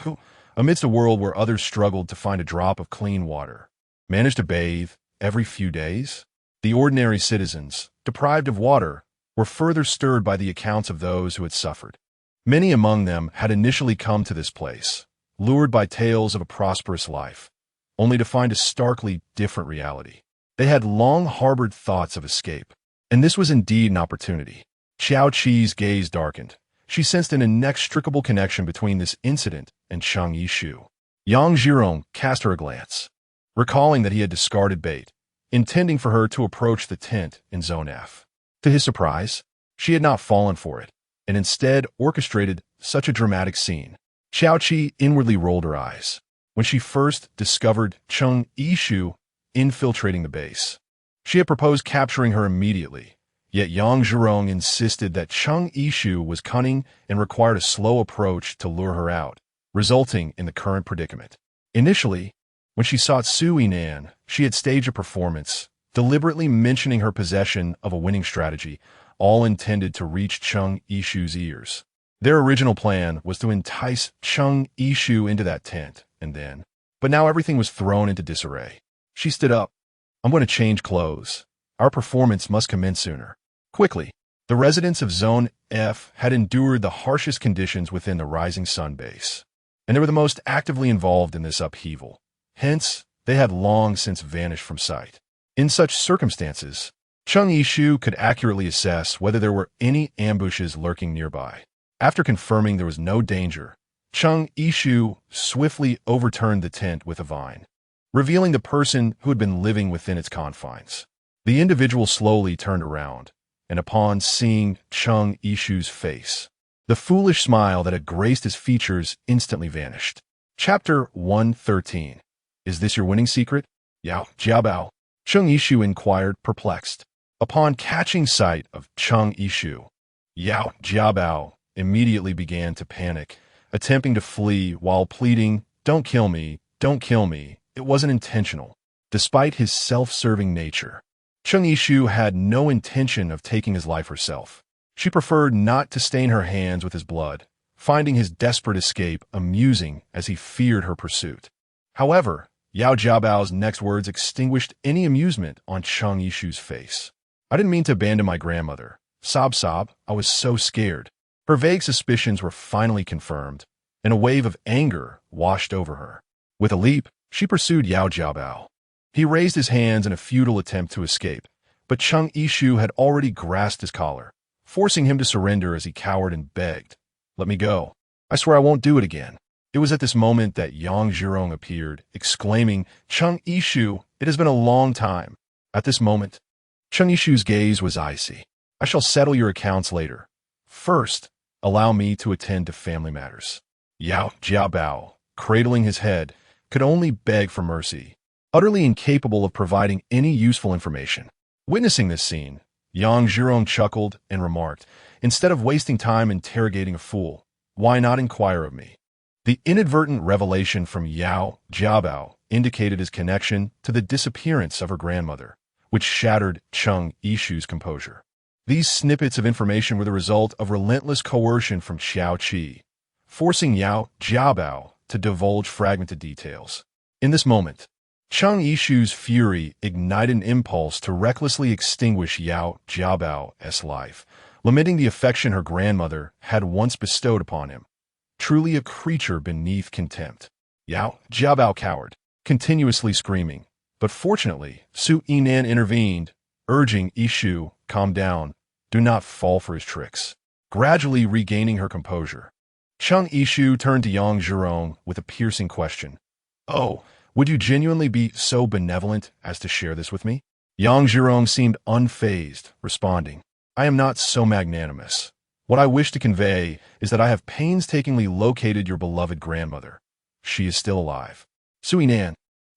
who, amidst a world where others struggled to find a drop of clean water, managed to bathe every few days? The ordinary citizens, deprived of water, were further stirred by the accounts of those who had suffered. Many among them had initially come to this place, lured by tales of a prosperous life, only to find a starkly different reality. They had long harbored thoughts of escape, and this was indeed an opportunity. Xiao Qi's gaze darkened. She sensed an inextricable connection between this incident and Chung Yishu. Yang Zhirong cast her a glance, recalling that he had discarded bait, intending for her to approach the tent in Zone F. To his surprise, she had not fallen for it, and instead orchestrated such a dramatic scene. Xiao Qi inwardly rolled her eyes when she first discovered Chung Yishu infiltrating the base. She had proposed capturing her immediately, yet Yang Zhirong insisted that Chung Yishu was cunning and required a slow approach to lure her out, resulting in the current predicament. Initially, when she sought Su Yinan, she had staged a performance, deliberately mentioning her possession of a winning strategy, all intended to reach Chung Yishu's ears. Their original plan was to entice Chung Yishu into that tent, but now everything was thrown into disarray. She stood up. I'm going to change clothes. Our performance must commence sooner. Quickly, the residents of Zone F had endured the harshest conditions within the Rising Sun base, and they were the most actively involved in this upheaval. Hence, they had long since vanished from sight. In such circumstances, Chung Yishu could accurately assess whether there were any ambushes lurking nearby. After confirming there was no danger, Chung Yishu swiftly overturned the tent with a vine, revealing the person who had been living within its confines. The individual slowly turned around, and upon seeing Chung Yishu's face, the foolish smile that had graced his features instantly vanished. Chapter 113. Is this your winning secret? Yao Jiabao, Chung Yishu inquired, perplexed. Upon catching sight of Chung Yishu, Yao Jiabao immediately began to panic, attempting to flee while pleading, don't kill me, don't kill me. It wasn't intentional. Despite his self-serving nature, Chung Yishu had no intention of taking his life herself. She preferred not to stain her hands with his blood, finding his desperate escape amusing as he feared her pursuit. However, Yao Jiabao's next words extinguished any amusement on Chung Yishu's face. I didn't mean to abandon my grandmother. Sob sob, I was so scared. Her vague suspicions were finally confirmed, and a wave of anger washed over her. With a leap, she pursued Yao Jiabao. He raised his hands in a futile attempt to escape, but Chung Yishu had already grasped his collar, forcing him to surrender as he cowered and begged, let me go. I swear I won't do it again. It was at this moment that Yang Zhirong appeared, exclaiming, Chung Yishu, it has been a long time. At this moment, Chung Yishu's gaze was icy. I shall settle your accounts later. First, allow me to attend to family matters. Yao Jiabao, cradling his head, could only beg for mercy, utterly incapable of providing any useful information. Witnessing this scene, Yang Zhirong chuckled and remarked, instead of wasting time interrogating a fool, why not inquire of me? The inadvertent revelation from Yao Jiabao indicated his connection to the disappearance of her grandmother, which shattered Chung Yishu's composure. These snippets of information were the result of relentless coercion from Xiao Qi, forcing Yao Jiabao to divulge fragmented details. In this moment, Chang Yishu's fury ignited an impulse to recklessly extinguish Yao Jiabao's life, lamenting the affection her grandmother had once bestowed upon him. Truly a creature beneath contempt. Yao Jiabao cowered, continuously screaming, but fortunately, Su Yinan intervened, urging Yishu, calm down, do not fall for his tricks. Gradually regaining her composure, Chang Yishu turned to Yang Zhurong with a piercing question. Oh, would you genuinely be so benevolent as to share this with me? Yang Zhurong seemed unfazed, responding, I am not so magnanimous. What I wish to convey is that I have painstakingly located your beloved grandmother. She is still alive. Su Yinan,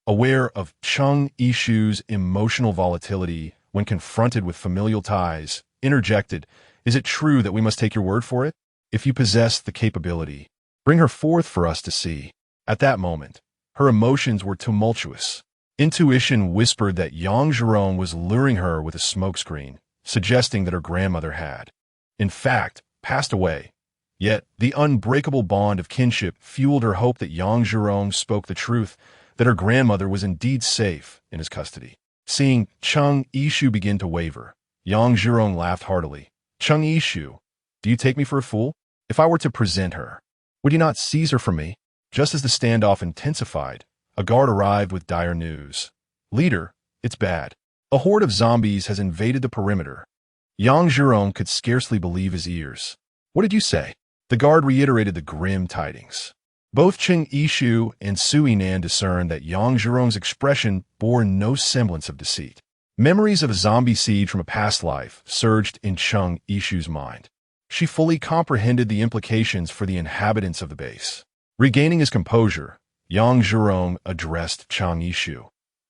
aware of Chang Yishu's emotional volatility when confronted with familial ties, interjected, Is it true that we must take your word for it? If you possess the capability, bring her forth for us to see. At that moment, her emotions were tumultuous. Intuition whispered that Yang Zhurong was luring her with a smokescreen, suggesting that her grandmother had, in fact, passed away. Yet, the unbreakable bond of kinship fueled her hope that Yang Zhurong spoke the truth, that her grandmother was indeed safe in his custody. Seeing Chang Yishu begin to waver, Yang Zhurong laughed heartily. Chang Yishu, do you take me for a fool? If I were to present her, would you not seize her from me? Just as the standoff intensified, a guard arrived with dire news. Leader, it's bad. A horde of zombies has invaded the perimeter. Yang Zhurong could scarcely believe his ears. What did you say? The guard reiterated the grim tidings. Both Chang Yishu and Su Yinan discerned that Yang Zhurong's expression bore no semblance of deceit. Memories of a zombie siege from a past life surged in Chang Yishu's mind. She fully comprehended the implications for the inhabitants of the base. Regaining his composure, Yang Zhurong addressed Chang Yishu.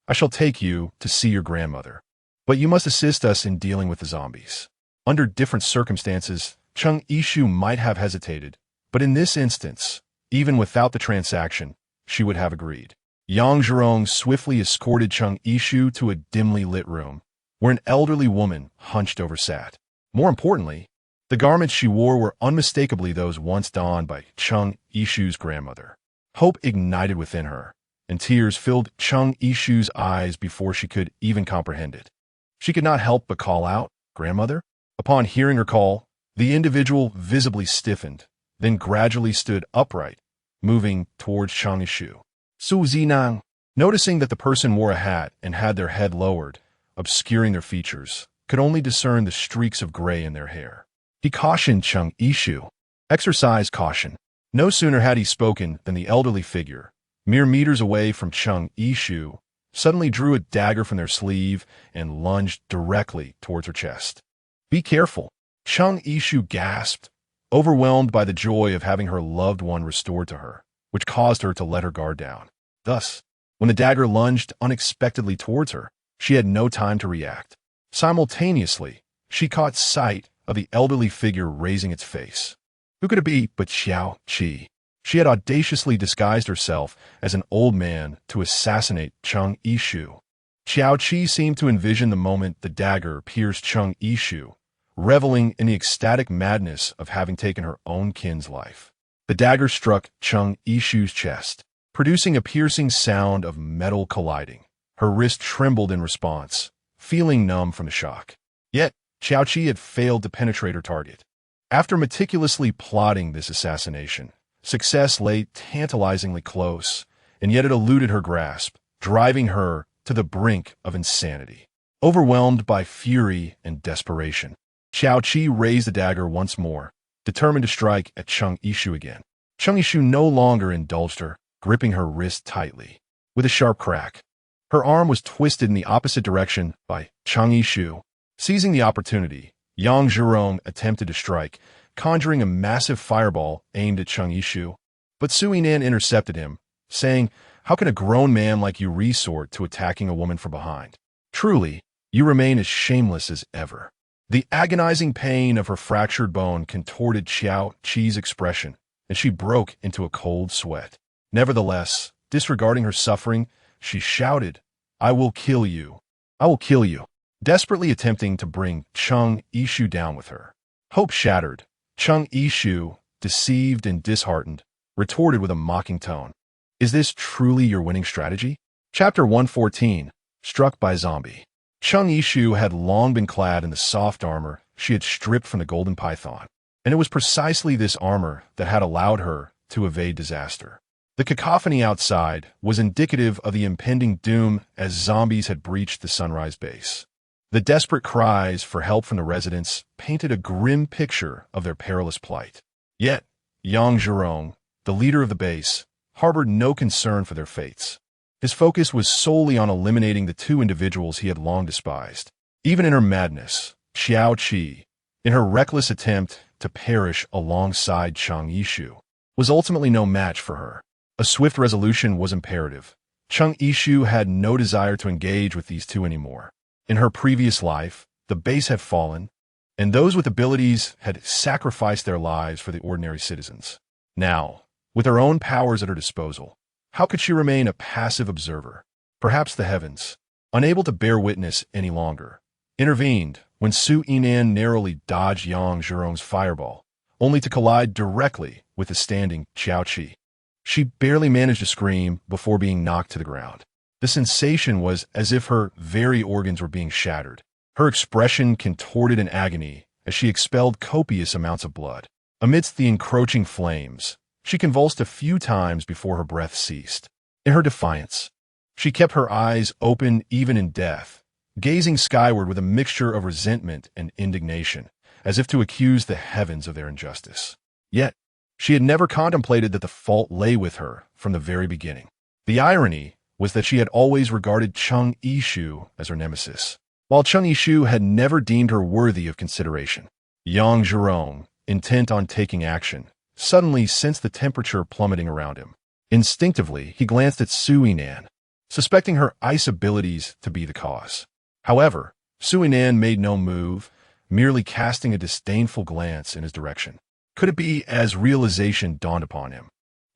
I shall take you to see your grandmother, but you must assist us in dealing with the zombies. Under different circumstances, Chang Yishu might have hesitated, but in this instance, even without the transaction, she would have agreed. Yang Zhurong swiftly escorted Chang Yishu to a dimly lit room, where an elderly woman hunched over sat. More importantly, the garments she wore were unmistakably those once donned by Chang Yishu's grandmother. Hope ignited within her, and tears filled Chang Yishu's eyes before she could even comprehend it. She could not help but call out, Grandmother? Upon hearing her call, the individual visibly stiffened, then gradually stood upright, moving towards Chang Yishu. Su Zinang, noticing that the person wore a hat and had their head lowered, obscuring their features, could only discern the streaks of gray in their hair. He cautioned Chang Yishu. Exercise caution. No sooner had he spoken than the elderly figure, mere meters away from Chang Yishu, suddenly drew a dagger from their sleeve and lunged directly towards her chest. Be careful. Chang Yishu gasped, overwhelmed by the joy of having her loved one restored to her, which caused her to let her guard down. Thus, when the dagger lunged unexpectedly towards her, she had no time to react. Simultaneously, she caught sight of the elderly figure raising its face. Who could it be but Xiao Qi? She had audaciously disguised herself as an old man to assassinate Chang Yishu. Xiao Qi seemed to envision the moment the dagger pierced Chang Yishu, reveling in the ecstatic madness of having taken her own kin's life. The dagger struck Chang Yishu's chest, producing a piercing sound of metal colliding. Her wrist trembled in response, feeling numb from the shock. Yet, Xiao Qi had failed to penetrate her target. After meticulously plotting this assassination, success lay tantalizingly close, and yet it eluded her grasp, driving her to the brink of insanity. Overwhelmed by fury and desperation, Xiao Qi raised the dagger once more, determined to strike at Chang Yishu again. Chang Yishu no longer indulged her, gripping her wrist tightly. With a sharp crack, her arm was twisted in the opposite direction by Chang Yishu. Seizing the opportunity, Yang Zhurong attempted to strike, conjuring a massive fireball aimed at Chang Yishu. But Su Yinan intercepted him, saying, How can a grown man like you resort to attacking a woman from behind? Truly, you remain as shameless as ever. The agonizing pain of her fractured bone contorted Xiao Qi's expression, and she broke into a cold sweat. Nevertheless, disregarding her suffering, she shouted, I will kill you. I will kill you. Desperately attempting to bring Chang Yishu down with her. Hope shattered. Chang Yishu, deceived and disheartened, retorted with a mocking tone. Is this truly your winning strategy? Chapter 114, Struck by Zombie. Chung Yishu had long been clad in the soft armor she had stripped from the golden python, and it was precisely this armor that had allowed her to evade disaster. The cacophony outside was indicative of the impending doom as zombies had breached the Sunrise base. The desperate cries for help from the residents painted a grim picture of their perilous plight. Yet, Yang Zhurong, the leader of the base, harbored no concern for their fates. His focus was solely on eliminating the two individuals he had long despised. Even in her madness, Xiao Qi, in her reckless attempt to perish alongside Chung Yishu, was ultimately no match for her. A swift resolution was imperative. Chung Yishu had no desire to engage with these two anymore. In her previous life, the base had fallen, and those with abilities had sacrificed their lives for the ordinary citizens. Now, with her own powers at her disposal, how could she remain a passive observer? Perhaps the heavens, unable to bear witness any longer, intervened when Su Yinan narrowly dodged Yang Zhurong's fireball, only to collide directly with the standing Xiao Qi. She barely managed to scream before being knocked to the ground. The sensation was as if her very organs were being shattered. Her expression contorted in agony as she expelled copious amounts of blood. Amidst the encroaching flames, she convulsed a few times before her breath ceased. In her defiance, she kept her eyes open even in death, gazing skyward with a mixture of resentment and indignation, as if to accuse the heavens of their injustice. Yet, she had never contemplated that the fault lay with her from the very beginning. The irony was that she had always regarded Chung Yishu as her nemesis, while Chung Yishu had never deemed her worthy of consideration. Yang Zhurong, intent on taking action, suddenly sensed the temperature plummeting around him. Instinctively, he glanced at Su Yinan, suspecting her ice abilities to be the cause. However, Su Yinan made no move, merely casting a disdainful glance in his direction. Could it be as realization dawned upon him?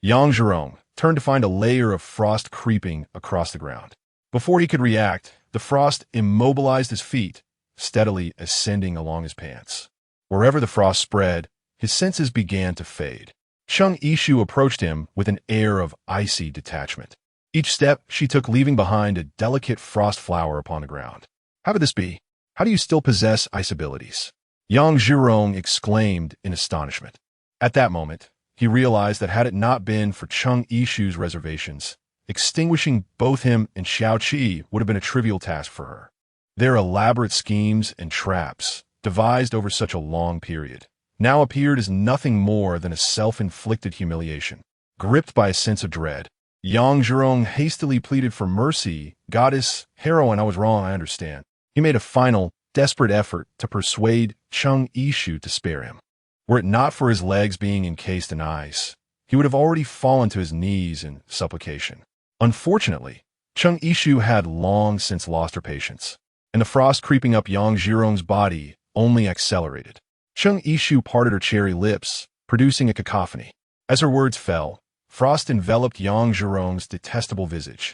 Yang Zhurong turned to find a layer of frost creeping across the ground. Before he could react, the frost immobilized his feet, steadily ascending along his pants. Wherever the frost spread, his senses began to fade. Chung Yishu approached him with an air of icy detachment. Each step she took leaving behind a delicate frost flower upon the ground. How could this be? How do you still possess ice abilities? Yang Zhurong exclaimed in astonishment. At that moment, he realized that had it not been for Chung Yishu's reservations, extinguishing both him and Xiao Qi would have been a trivial task for her. Their elaborate schemes and traps, devised over such a long period, now appeared as nothing more than a self-inflicted humiliation. Gripped by a sense of dread, Yang Zhurong hastily pleaded for mercy. "Goddess, heroine, I was wrong, I understand." He made a final, desperate effort to persuade Chung Yishu to spare him. Were it not for his legs being encased in ice, he would have already fallen to his knees in supplication. Unfortunately, Chung Yishu had long since lost her patience, and the frost creeping up Yang Zhurong's body only accelerated. Chung Yishu parted her cherry lips, producing a cacophony. As her words fell, frost enveloped Yang Zhurong's detestable visage.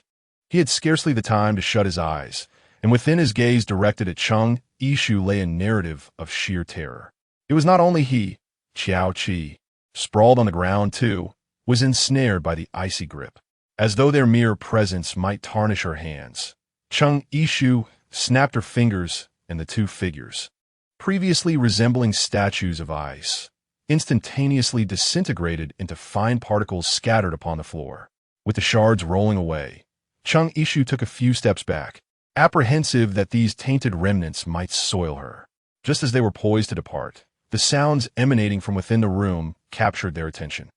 He had scarcely the time to shut his eyes, and within his gaze directed at Chung Yishu lay a narrative of sheer terror. It was not only he, Xiao Qi, sprawled on the ground too, was ensnared by the icy grip. As though their mere presence might tarnish her hands, Chung Yishu snapped her fingers, and the two figures, previously resembling statues of ice, instantaneously disintegrated into fine particles scattered upon the floor. With the shards rolling away, Chung Yishu took a few steps back, apprehensive that these tainted remnants might soil her. Just as they were poised to depart, the sounds emanating from within the room captured their attention.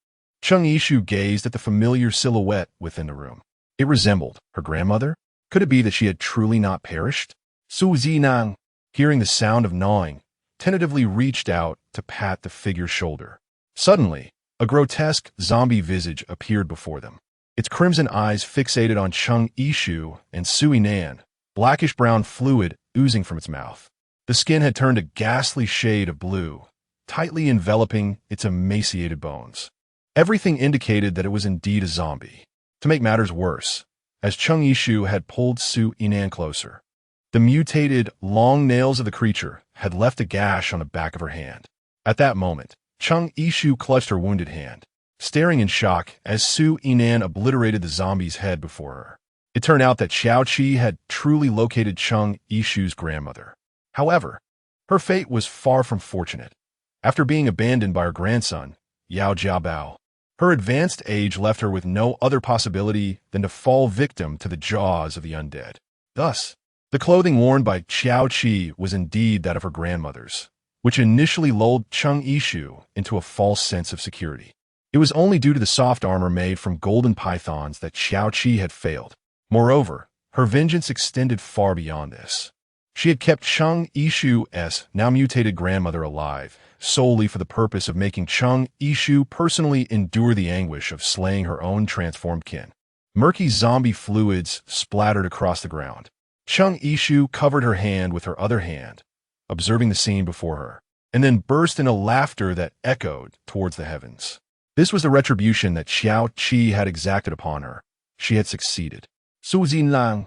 Chung Yishu gazed at the familiar silhouette within the room. It resembled her grandmother. Could it be that she had truly not perished? Su Zinang, hearing the sound of gnawing, tentatively reached out to pat the figure's shoulder. Suddenly, a grotesque zombie visage appeared before them. Its crimson eyes fixated on Chung Yishu and Su Yinan, blackish-brown fluid oozing from its mouth. The skin had turned a ghastly shade of blue, tightly enveloping its emaciated bones. Everything indicated that it was indeed a zombie. To make matters worse, as Chung Yishu had pulled Su Yinan closer, the mutated, long nails of the creature had left a gash on the back of her hand. At that moment, Chung Yishu clutched her wounded hand. staring in shock as Su Yinan obliterated the zombie's head before her. It turned out that Xiao Qi had truly located Cheng Yishu's grandmother. However, her fate was far from fortunate. After being abandoned by her grandson, Yao Jiabao, her advanced age left her with no other possibility than to fall victim to the jaws of the undead. Thus, the clothing worn by Xiao Qi was indeed that of her grandmother's, which initially lulled Cheng Yishu into a false sense of security. It was only due to the soft armor made from golden pythons that Xiao Qi had failed. Moreover, her vengeance extended far beyond this. She had kept Cheng Yishu's now mutated grandmother alive, solely for the purpose of making Cheng Yishu personally endure the anguish of slaying her own transformed kin. Murky zombie fluids splattered across the ground. Cheng Yishu covered her hand with her other hand, observing the scene before her, and then burst into laughter that echoed towards the heavens. This was the retribution that Xiao Qi had exacted upon her. She had succeeded. Su Jinlang,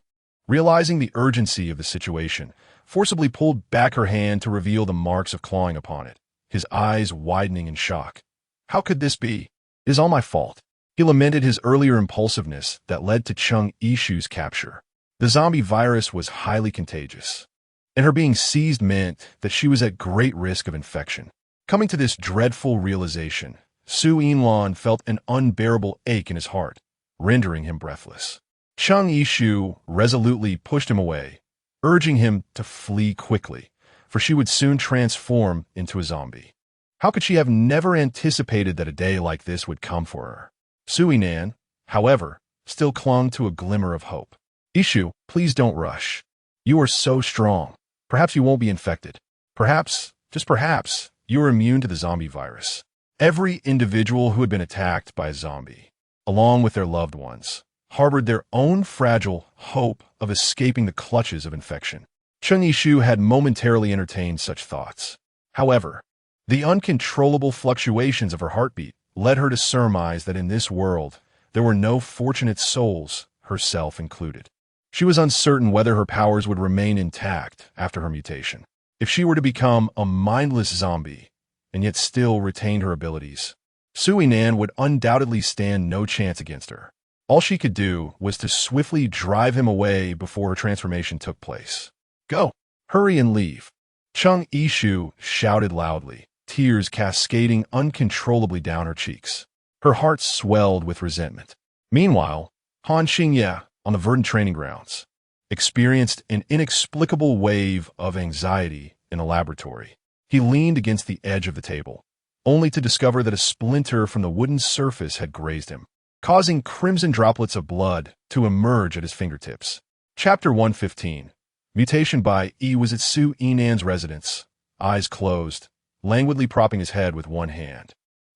realizing the urgency of the situation, forcibly pulled back her hand to reveal the marks of clawing upon it, his eyes widening in shock. How could this be? It is all my fault. He lamented his earlier impulsiveness that led to Cheng Yishu's capture. The zombie virus was highly contagious, and her being seized meant that she was at great risk of infection. Coming to this dreadful realization, Su Yinlan felt an unbearable ache in his heart, rendering him breathless. Cheng Yishu resolutely pushed him away, urging him to flee quickly, for she would soon transform into a zombie. How could she have never anticipated that a day like this would come for her? Su Yinan, however, still clung to a glimmer of hope. Yishu, please don't rush. You are so strong. Perhaps you won't be infected. Perhaps, just perhaps, you are immune to the zombie virus. Every individual who had been attacked by a zombie, along with their loved ones, harbored their own fragile hope of escaping the clutches of infection. Cheng Yishu had momentarily entertained such thoughts. However, the uncontrollable fluctuations of her heartbeat led her to surmise that in this world there were no fortunate souls, herself included. She was uncertain whether her powers would remain intact after her mutation. If she were to become a mindless zombie, and yet still retained her abilities, Su Yinan would undoubtedly stand no chance against her. All she could do was to swiftly drive him away before her transformation took place. Go! Hurry and leave! Cheng Yishu shouted loudly, tears cascading uncontrollably down her cheeks. Her heart swelled with resentment. Meanwhile, Han Xingye, on the verdant training grounds, experienced an inexplicable wave of anxiety in a laboratory. He leaned against the edge of the table, only to discover that a splinter from the wooden surface had grazed him, causing crimson droplets of blood to emerge at his fingertips. Chapter 115. Mutation by E was at Su Yinan's residence, eyes closed, languidly propping his head with one hand.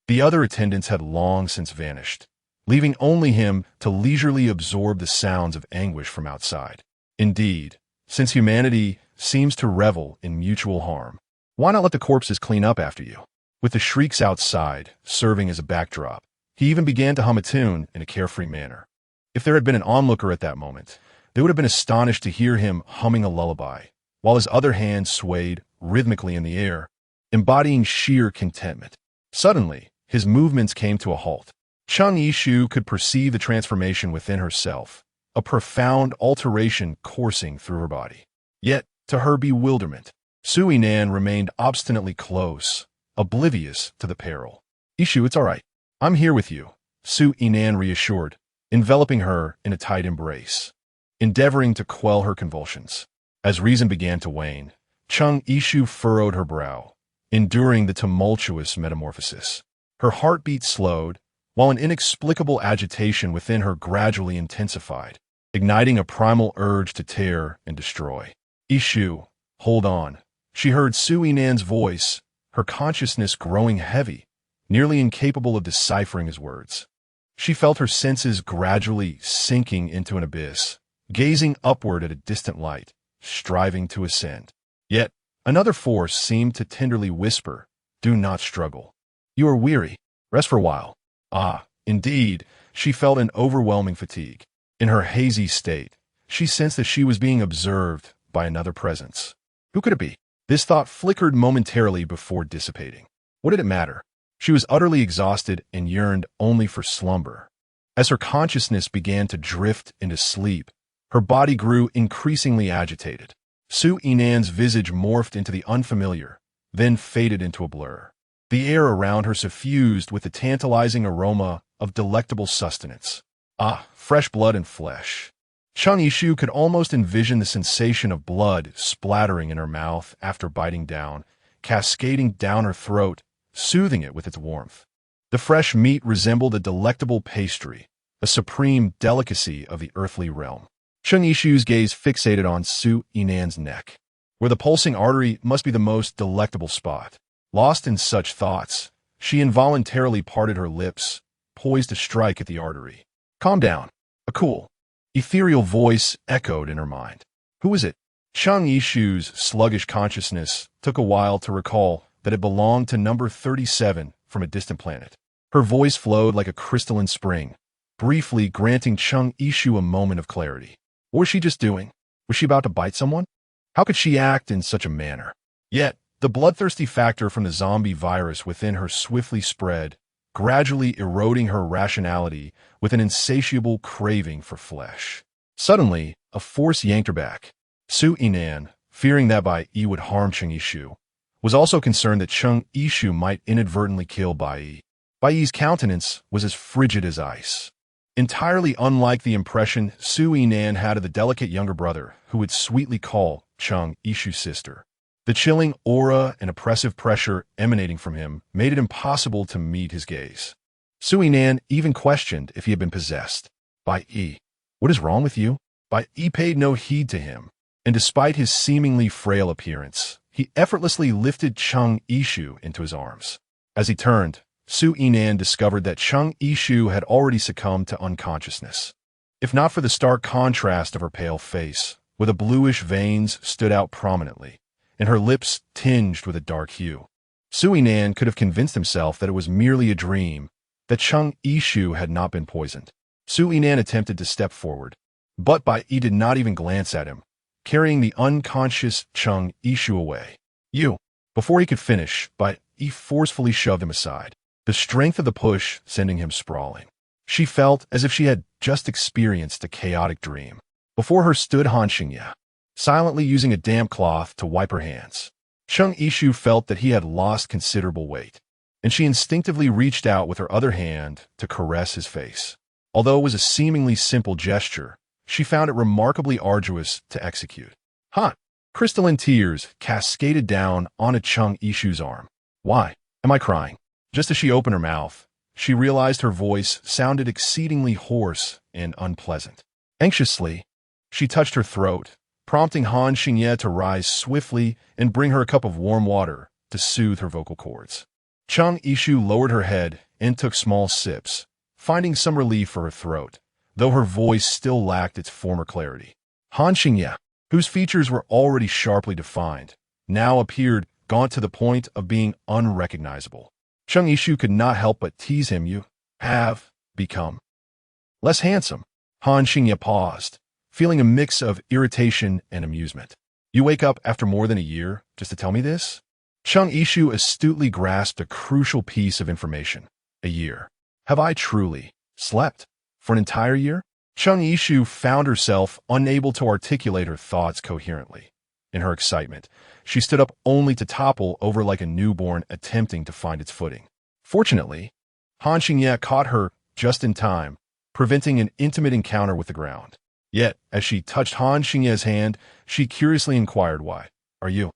The other attendants had long since vanished, leaving only him to leisurely absorb the sounds of anguish from outside. Indeed, since humanity seems to revel in mutual harm, why not let the corpses clean up after you? With the shrieks outside serving as a backdrop, he even began to hum a tune in a carefree manner. If there had been an onlooker at that moment, they would have been astonished to hear him humming a lullaby, while his other hand swayed rhythmically in the air, embodying sheer contentment. Suddenly, his movements came to a halt. Cheng Yishu could perceive the transformation within herself, a profound alteration coursing through her body. Yet, to her bewilderment, Su Yinan remained obstinately close, oblivious to the peril. Yishu, it's all right. I'm here with you, Su Yinan reassured, enveloping her in a tight embrace, endeavoring to quell her convulsions. As reason began to wane, Cheng Yishu furrowed her brow, enduring the tumultuous metamorphosis. Her heartbeat slowed, while an inexplicable agitation within her gradually intensified, igniting a primal urge to tear and destroy. Yishu, hold on. She heard Su Yinan's voice, her consciousness growing heavy, nearly incapable of deciphering his words. She felt her senses gradually sinking into an abyss, gazing upward at a distant light, striving to ascend. Yet, another force seemed to tenderly whisper, do not struggle. You are weary. Rest for a while. Ah, indeed, she felt an overwhelming fatigue. In her hazy state, she sensed that she was being observed by another presence. Who could it be? This thought flickered momentarily before dissipating. What did it matter? She was utterly exhausted and yearned only for slumber. As her consciousness began to drift into sleep, her body grew increasingly agitated. Su Inan's visage morphed into the unfamiliar, then faded into a blur. The air around her suffused with the tantalizing aroma of delectable sustenance. Ah, fresh blood and flesh. Chang Yishu could almost envision the sensation of blood splattering in her mouth after biting down, cascading down her throat, soothing it with its warmth. The fresh meat resembled a delectable pastry, a supreme delicacy of the earthly realm. Chang Yishu's gaze fixated on Su Inan's neck, where the pulsing artery must be the most delectable spot. Lost in such thoughts, she involuntarily parted her lips, poised to strike at the artery. "Calm down." A cool, ethereal voice echoed in her mind. Who is it? Chang Yishu's sluggish consciousness took a while to recall that it belonged to number 37 from a distant planet. Her voice flowed like a crystalline spring, briefly granting Chang Yishu a moment of clarity. What was she just doing? Was she about to bite someone? How could she act in such a manner? Yet, the bloodthirsty factor from the zombie virus within her swiftly spread, gradually eroding her rationality with an insatiable craving for flesh. Suddenly, a force yanked her back. Su Inan, fearing that Bai Yi would harm Chang Yishu, was also concerned that Chang Yishu might inadvertently kill Bai Yi. Bai Yi's countenance was as frigid as ice, entirely unlike the impression Su Inan had of the delicate younger brother who would sweetly call Chang Yishu's sister. The chilling aura and oppressive pressure emanating from him made it impossible to meet his gaze. Su Inan even questioned if he had been possessed. Bai Yi, what is wrong with you? Bai Yi paid no heed to him, and despite his seemingly frail appearance, he effortlessly lifted Chang Yishu into his arms. As he turned, Su Inan discovered that Chang Yishu had already succumbed to unconsciousness. If not for the stark contrast of her pale face, where the bluish veins stood out prominently, and her lips tinged with a dark hue, Su Inan could have convinced himself that it was merely a dream, that Chang Yishu had not been poisoned. Su Inan attempted to step forward, but Bai Yi did not even glance at him, carrying the unconscious Chang Yishu away. "You!" Before he could finish, Bai Yi forcefully shoved him aside, the strength of the push sending him sprawling. She felt as if she had just experienced a chaotic dream. Before her stood Han Xingye, silently using a damp cloth to wipe her hands. Chang Yishu felt that he had lost considerable weight, and she instinctively reached out with her other hand to caress his face. Although it was a seemingly simple gesture, she found it remarkably arduous to execute. "Huh!" Crystalline tears cascaded down onto Chang Yishu's arm. "Why am I crying?" Just as she opened her mouth, she realized her voice sounded exceedingly hoarse and unpleasant. Anxiously, she touched her throat, prompting Han Xingye to rise swiftly and bring her a cup of warm water to soothe her vocal cords. Chang Yishu lowered her head and took small sips, finding some relief for her throat, though her voice still lacked its former clarity. Han Xingye, whose features were already sharply defined, now appeared gaunt to the point of being unrecognizable. Chang Yishu could not help but tease him. "You have become less handsome." Han Xingye paused, feeling a mix of irritation and amusement. "You wake up after more than a year just to tell me this?" Chang Yishu astutely grasped a crucial piece of information. "A year. Have I truly slept for an entire year?" Chang Yishu found herself unable to articulate her thoughts coherently. In her excitement, she stood up only to topple over like a newborn attempting to find its footing. Fortunately, Han Xingye caught her just in time, preventing an intimate encounter with the ground. Yet, as she touched Han Xingye's hand, she curiously inquired, "Why are you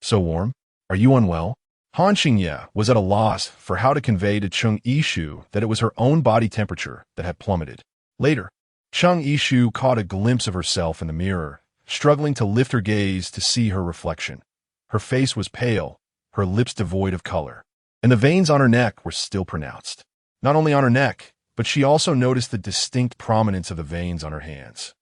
so warm? Are you unwell?" Han Xingye was at a loss for how to convey to Chang Yishu that it was her own body temperature that had plummeted. Later, Chang Yishu caught a glimpse of herself in the mirror, struggling to lift her gaze to see her reflection. Her face was pale, her lips devoid of color, and the veins on her neck were still pronounced. Not only on her neck, but she also noticed the distinct prominence of the veins on her hands.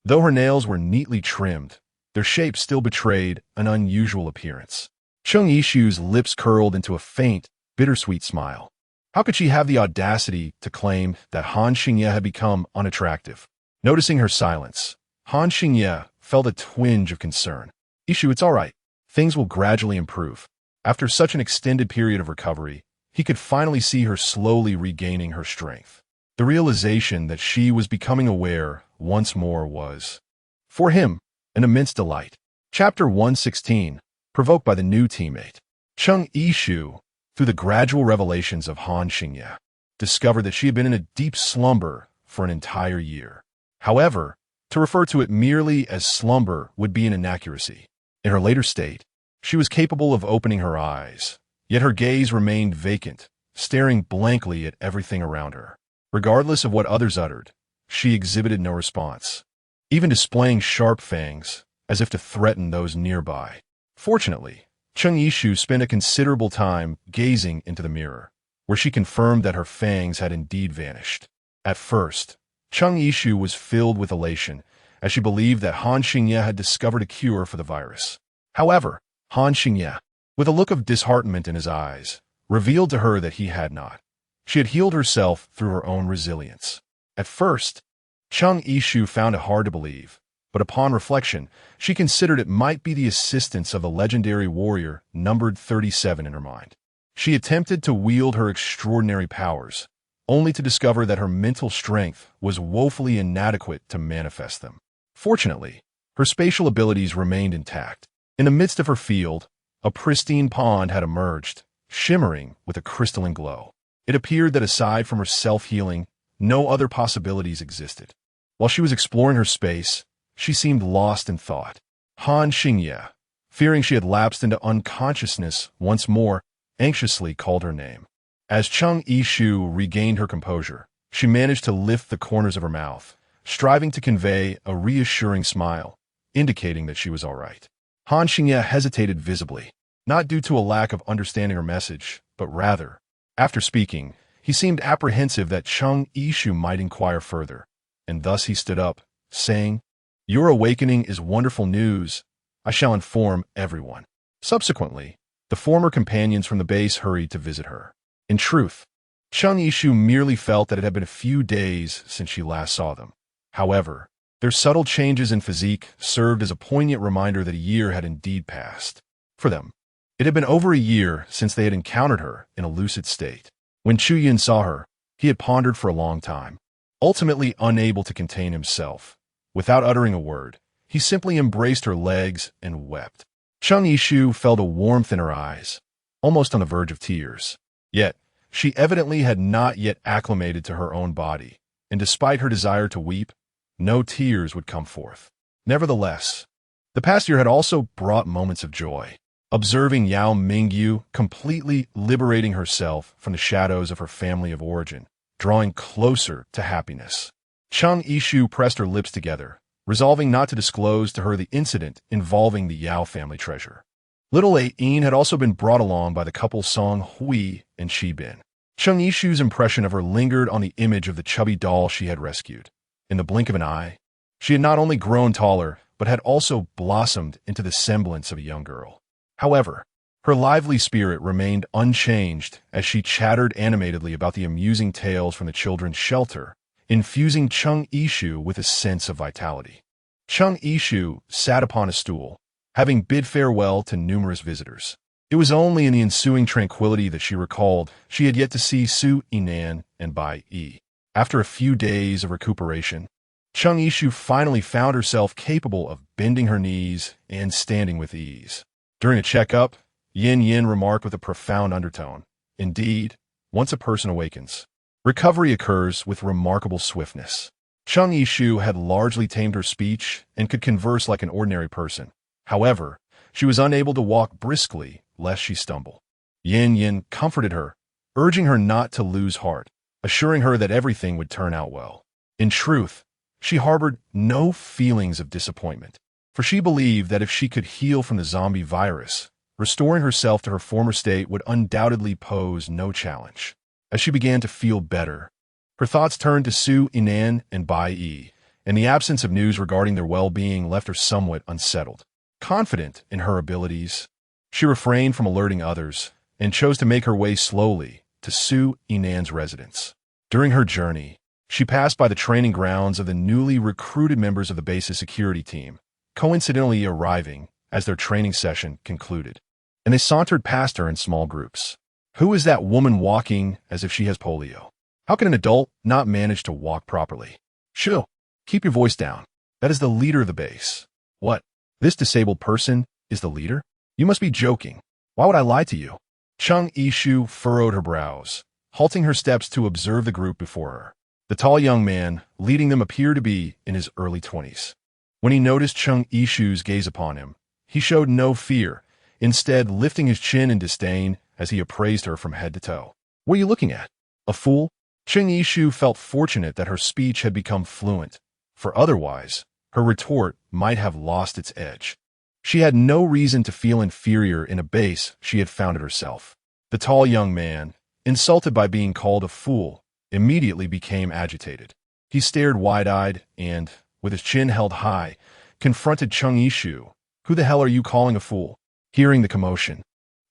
Though her nails were neatly trimmed, their shape still betrayed an unusual appearance. Chang Yishu's lips curled into a faint, bittersweet smile. How could she have the audacity to claim that Han Xingye had become unattractive? Noticing her silence, Han Xingye felt a twinge of concern. "Yishu, it's all right. Things will gradually improve." After such an extended period of recovery, he could finally see her slowly regaining her strength. The realization that she was becoming aware once more was, for him, an immense delight. Chapter 116, provoked by the new teammate. Chung Yishu, through the gradual revelations of Han Xingye, discovered that she had been in a deep slumber for an entire year. However, to refer to it merely as slumber would be an inaccuracy. In her later state, she was capable of opening her eyes, yet her gaze remained vacant, staring blankly at everything around her. Regardless of what others uttered, she exhibited no response, even displaying sharp fangs, as if to threaten those nearby. Fortunately, Chung Yishu spent a considerable time gazing into the mirror, where she confirmed that her fangs had indeed vanished. At first, Chung Yishu was filled with elation, as she believed that Han Xingye had discovered a cure for the virus. However, Han Xingye, with a look of disheartenment in his eyes, revealed to her that he had not. She had healed herself through her own resilience. At first, Chung Yishu found it hard to believe, but upon reflection, she considered it might be the assistance of the legendary warrior numbered 37 in her mind. She attempted to wield her extraordinary powers, only to discover that her mental strength was woefully inadequate to manifest them. Fortunately, her spatial abilities remained intact. In the midst of her field, a pristine pond had emerged, shimmering with a crystalline glow. It appeared that aside from her self-healing, no other possibilities existed. While she was exploring her space, she seemed lost in thought. Han Xingye, fearing she had lapsed into unconsciousness once more, anxiously called her name. As Chung Yishu regained her composure, she managed to lift the corners of her mouth, striving to convey a reassuring smile, indicating that she was all right. Han Xingye hesitated visibly, not due to a lack of understanding her message, but rather, after speaking, he seemed apprehensive that Chung Yishu might inquire further, and thus he stood up, saying, "Your awakening is wonderful news. I shall inform everyone." Subsequently, the former companions from the base hurried to visit her. In truth, Chung Yishu merely felt that it had been a few days since she last saw them. However, their subtle changes in physique served as a poignant reminder that a year had indeed passed. For them, it had been over a year since they had encountered her in a lucid state. When Chu Yin saw her, he had pondered for a long time. Ultimately unable to contain himself, without uttering a word, he simply embraced her legs and wept. Chung Yishu felt a warmth in her eyes, almost on the verge of tears. Yet, she evidently had not yet acclimated to her own body, and despite her desire to weep, no tears would come forth. Nevertheless, the past year had also brought moments of joy. Observing Yao Mingyu completely liberating herself from the shadows of her family of origin, drawing closer to happiness. Chung Yishu pressed her lips together, resolving not to disclose to her the incident involving the Yao family treasure. Little Ain had also been brought along by the couple Song Hui and Shi Bin. Chung Yishu's impression of her lingered on the image of the chubby doll she had rescued. In the blink of an eye, she had not only grown taller, but had also blossomed into the semblance of a young girl. However, her lively spirit remained unchanged as she chattered animatedly about the amusing tales from the children's shelter, infusing Chung Yishu with a sense of vitality. Chung Yishu sat upon a stool, having bid farewell to numerous visitors. It was only in the ensuing tranquility that she recalled she had yet to see Su Yinan and Bai Yi. After a few days of recuperation, Chung Yishu finally found herself capable of bending her knees and standing with ease. During a checkup, Yin Yin remarked with a profound undertone, "Indeed, once a person awakens, recovery occurs with remarkable swiftness." Chung Yishu had largely tamed her speech and could converse like an ordinary person. However, she was unable to walk briskly lest she stumble. Yin Yin comforted her, urging her not to lose heart, assuring her that everything would turn out well. In truth, she harbored no feelings of disappointment, for she believed that if she could heal from the zombie virus, restoring herself to her former state would undoubtedly pose no challenge. As she began to feel better, her thoughts turned to Su Yinan and Bai Yi, and the absence of news regarding their well-being left her somewhat unsettled. Confident in her abilities, she refrained from alerting others and chose to make her way slowly to Su Yinan's residence. During her journey, she passed by the training grounds of the newly recruited members of the base's security team, coincidentally arriving as their training session concluded, and they sauntered past her in small groups. Who is that woman walking as if she has polio? How can an adult not manage to walk properly? Shoo, keep your voice down. That is the leader of the base. What? This disabled person is the leader? You must be joking. Why would I lie to you? Chung Ishu furrowed her brows, halting her steps to observe the group before her. The tall young man leading them appeared to be in his early 20s. When he noticed Chung Ishu's gaze upon him, he showed no fear, instead lifting his chin in disdain as he appraised her from head to toe. What are you looking at? A fool? Chung Ishu felt fortunate that her speech had become fluent, for otherwise, her retort might have lost its edge. She had no reason to feel inferior in a base she had founded herself. The tall young man, insulted by being called a fool, immediately became agitated. He stared wide-eyed and, with his chin held high, confronted Chung Ishu. Who the hell are you calling a fool? Hearing the commotion,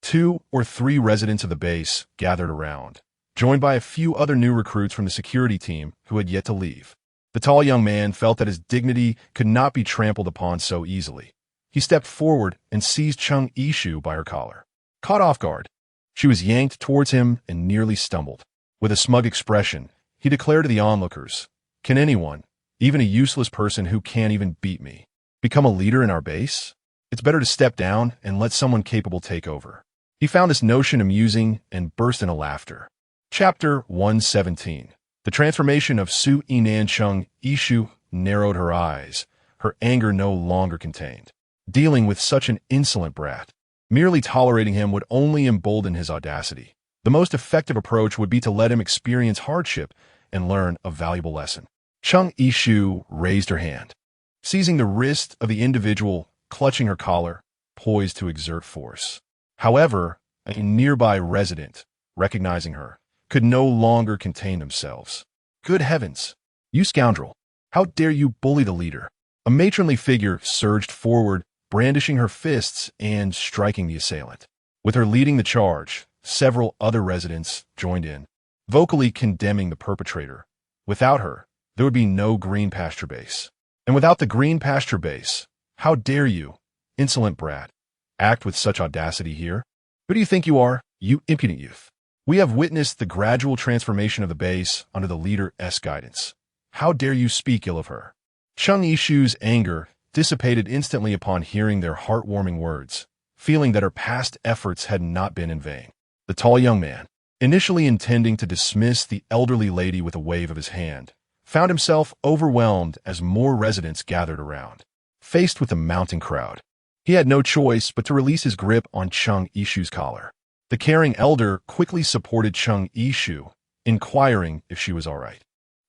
2 or 3 residents of the base gathered around, joined by a few other new recruits from the security team who had yet to leave. The tall young man felt that his dignity could not be trampled upon so easily. He stepped forward and seized Chung Ishu by her collar. Caught off guard, she was yanked towards him and nearly stumbled. With a smug expression, he declared to the onlookers, "Can anyone, even a useless person who can't even beat me, become a leader in our base? It's better to step down and let someone capable take over." He found this notion amusing and burst into laughter. Chapter 117. The transformation of Su Inan. Chung Ishu narrowed her eyes, her anger no longer contained. Dealing with such an insolent brat, merely tolerating him would only embolden his audacity. The most effective approach would be to let him experience hardship and learn a valuable lesson. Chung Ishu raised her hand, seizing the wrist of the individual, clutching her collar, poised to exert force. However, a nearby resident, recognizing her, could no longer contain themselves. "Good heavens! You scoundrel! How dare you bully the leader?" A matronly figure surged forward, brandishing her fists and striking the assailant. With her leading the charge, several other residents joined in, vocally condemning the perpetrator. Without her, there would be no green pasture base. And without the green pasture base, how dare you, insolent brat, act with such audacity here? Who do you think you are, you impudent youth? We have witnessed the gradual transformation of the base under the leader's guidance. How dare you speak ill of her? Chung Ishu's anger dissipated instantly upon hearing their heartwarming words, feeling that her past efforts had not been in vain. The tall young man, initially intending to dismiss the elderly lady with a wave of his hand, found himself overwhelmed as more residents gathered around. Faced with the mounting crowd, he had no choice but to release his grip on Chung Ishu's collar. The caring elder quickly supported Chung Ishu, inquiring if she was all right.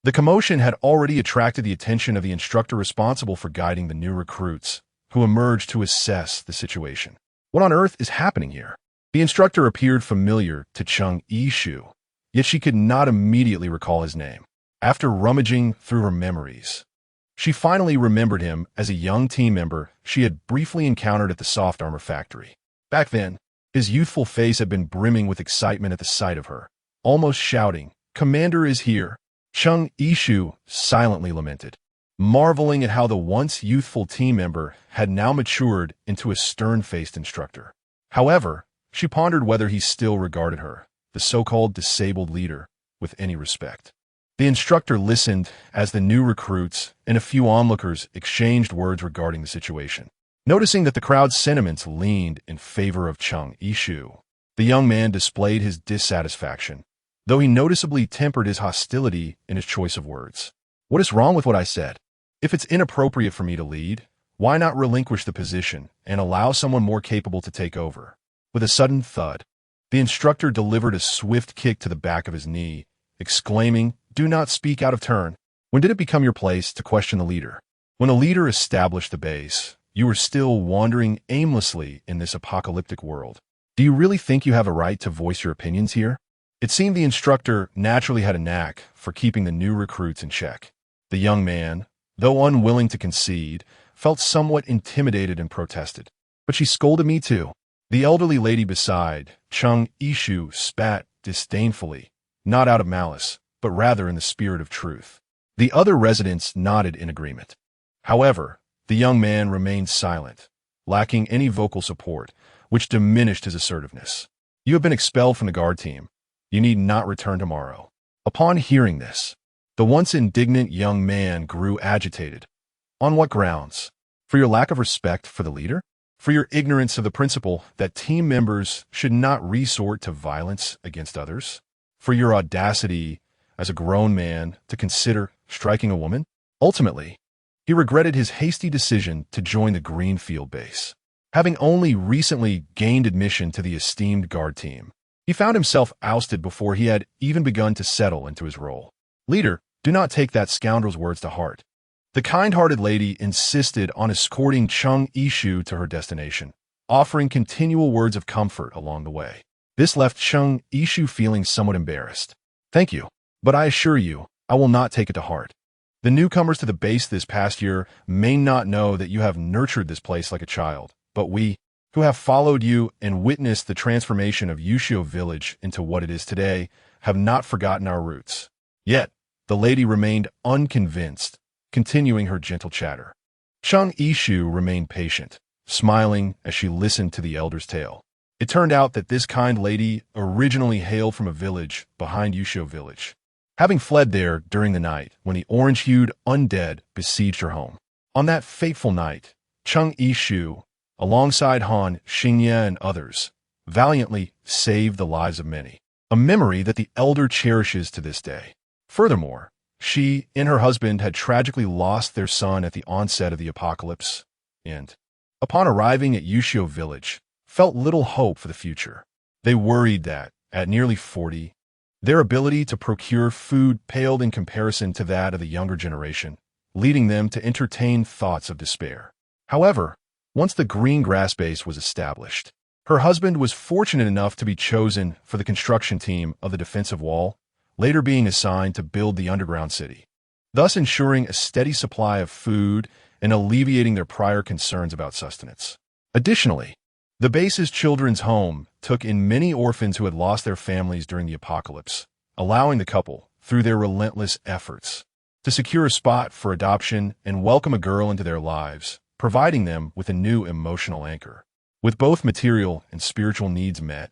The commotion had already attracted the attention of the instructor responsible for guiding the new recruits, who emerged to assess the situation. What on earth is happening here? The instructor appeared familiar to Chung Ishu, yet she could not immediately recall his name. After rummaging through her memories, she finally remembered him as a young team member she had briefly encountered at the soft armor factory. Back then, his youthful face had been brimming with excitement at the sight of her, almost shouting, "Commander is here!" Chung Ishu silently lamented, marveling at how the once youthful team member had now matured into a stern-faced instructor. However, she pondered whether he still regarded her, the so-called disabled leader, with any respect. The instructor listened as the new recruits and a few onlookers exchanged words regarding the situation. Noticing that the crowd's sentiments leaned in favor of Chung Ishu, the young man displayed his dissatisfaction, though he noticeably tempered his hostility in his choice of words. "What is wrong with what I said? If it's inappropriate for me to lead, why not relinquish the position and allow someone more capable to take over?" With a sudden thud, the instructor delivered a swift kick to the back of his knee, exclaiming, "Do not speak out of turn. When did it become your place to question the leader? When the leader established the base, you were still wandering aimlessly in this apocalyptic world. Do you really think you have a right to voice your opinions here?" It seemed the instructor naturally had a knack for keeping the new recruits in check. The young man, though unwilling to concede, felt somewhat intimidated and protested. "But she scolded me too." The elderly lady beside Chung Ishu spat disdainfully, not out of malice, but rather in the spirit of truth. The other residents nodded in agreement. However, the young man remained silent, lacking any vocal support, which diminished his assertiveness. You have been expelled from the guard team. You need not return tomorrow." Upon hearing this, the once indignant young man grew agitated. On what grounds? For your lack of respect for the leader? For your ignorance of the principle that team members should not resort to violence against others? For your audacity as a grown man to consider striking a woman? Ultimately, he regretted his hasty decision to join the Greenfield base. Having only recently gained admission to the esteemed guard team, he found himself ousted before he had even begun to settle into his role. "Leader, do not take that scoundrel's words to heart." The kind-hearted lady insisted on escorting Chung Ishu to her destination, offering continual words of comfort along the way. This left Chung Ishu feeling somewhat embarrassed. "Thank you, but I assure you, I will not take it to heart. The newcomers to the base this past year may not know that you have nurtured this place like a child, but we, who have followed you and witnessed the transformation of Yushio Village into what it is today, have not forgotten our roots." Yet, the lady remained unconvinced, continuing her gentle chatter. Chung Ishu remained patient, smiling as she listened to the elder's tale. It turned out that this kind lady originally hailed from a village behind Yushio Village, having fled there during the night when the orange-hued undead besieged her home. On that fateful night, Chung Ishu, alongside Han, Xingye, and others, valiantly saved the lives of many, a memory that the elder cherishes to this day. Furthermore, she and her husband had tragically lost their son at the onset of the apocalypse, and, upon arriving at Yushio Village, felt little hope for the future. They worried that, at nearly 40, their ability to procure food paled in comparison to that of the younger generation, leading them to entertain thoughts of despair. However, once the green grass base was established, her husband was fortunate enough to be chosen for the construction team of the defensive wall, later being assigned to build the underground city, thus ensuring a steady supply of food and alleviating their prior concerns about sustenance. Additionally, the base's children's home took in many orphans who had lost their families during the apocalypse, allowing the couple, through their relentless efforts, to secure a spot for adoption and welcome a girl into their lives, providing them with a new emotional anchor. With both material and spiritual needs met,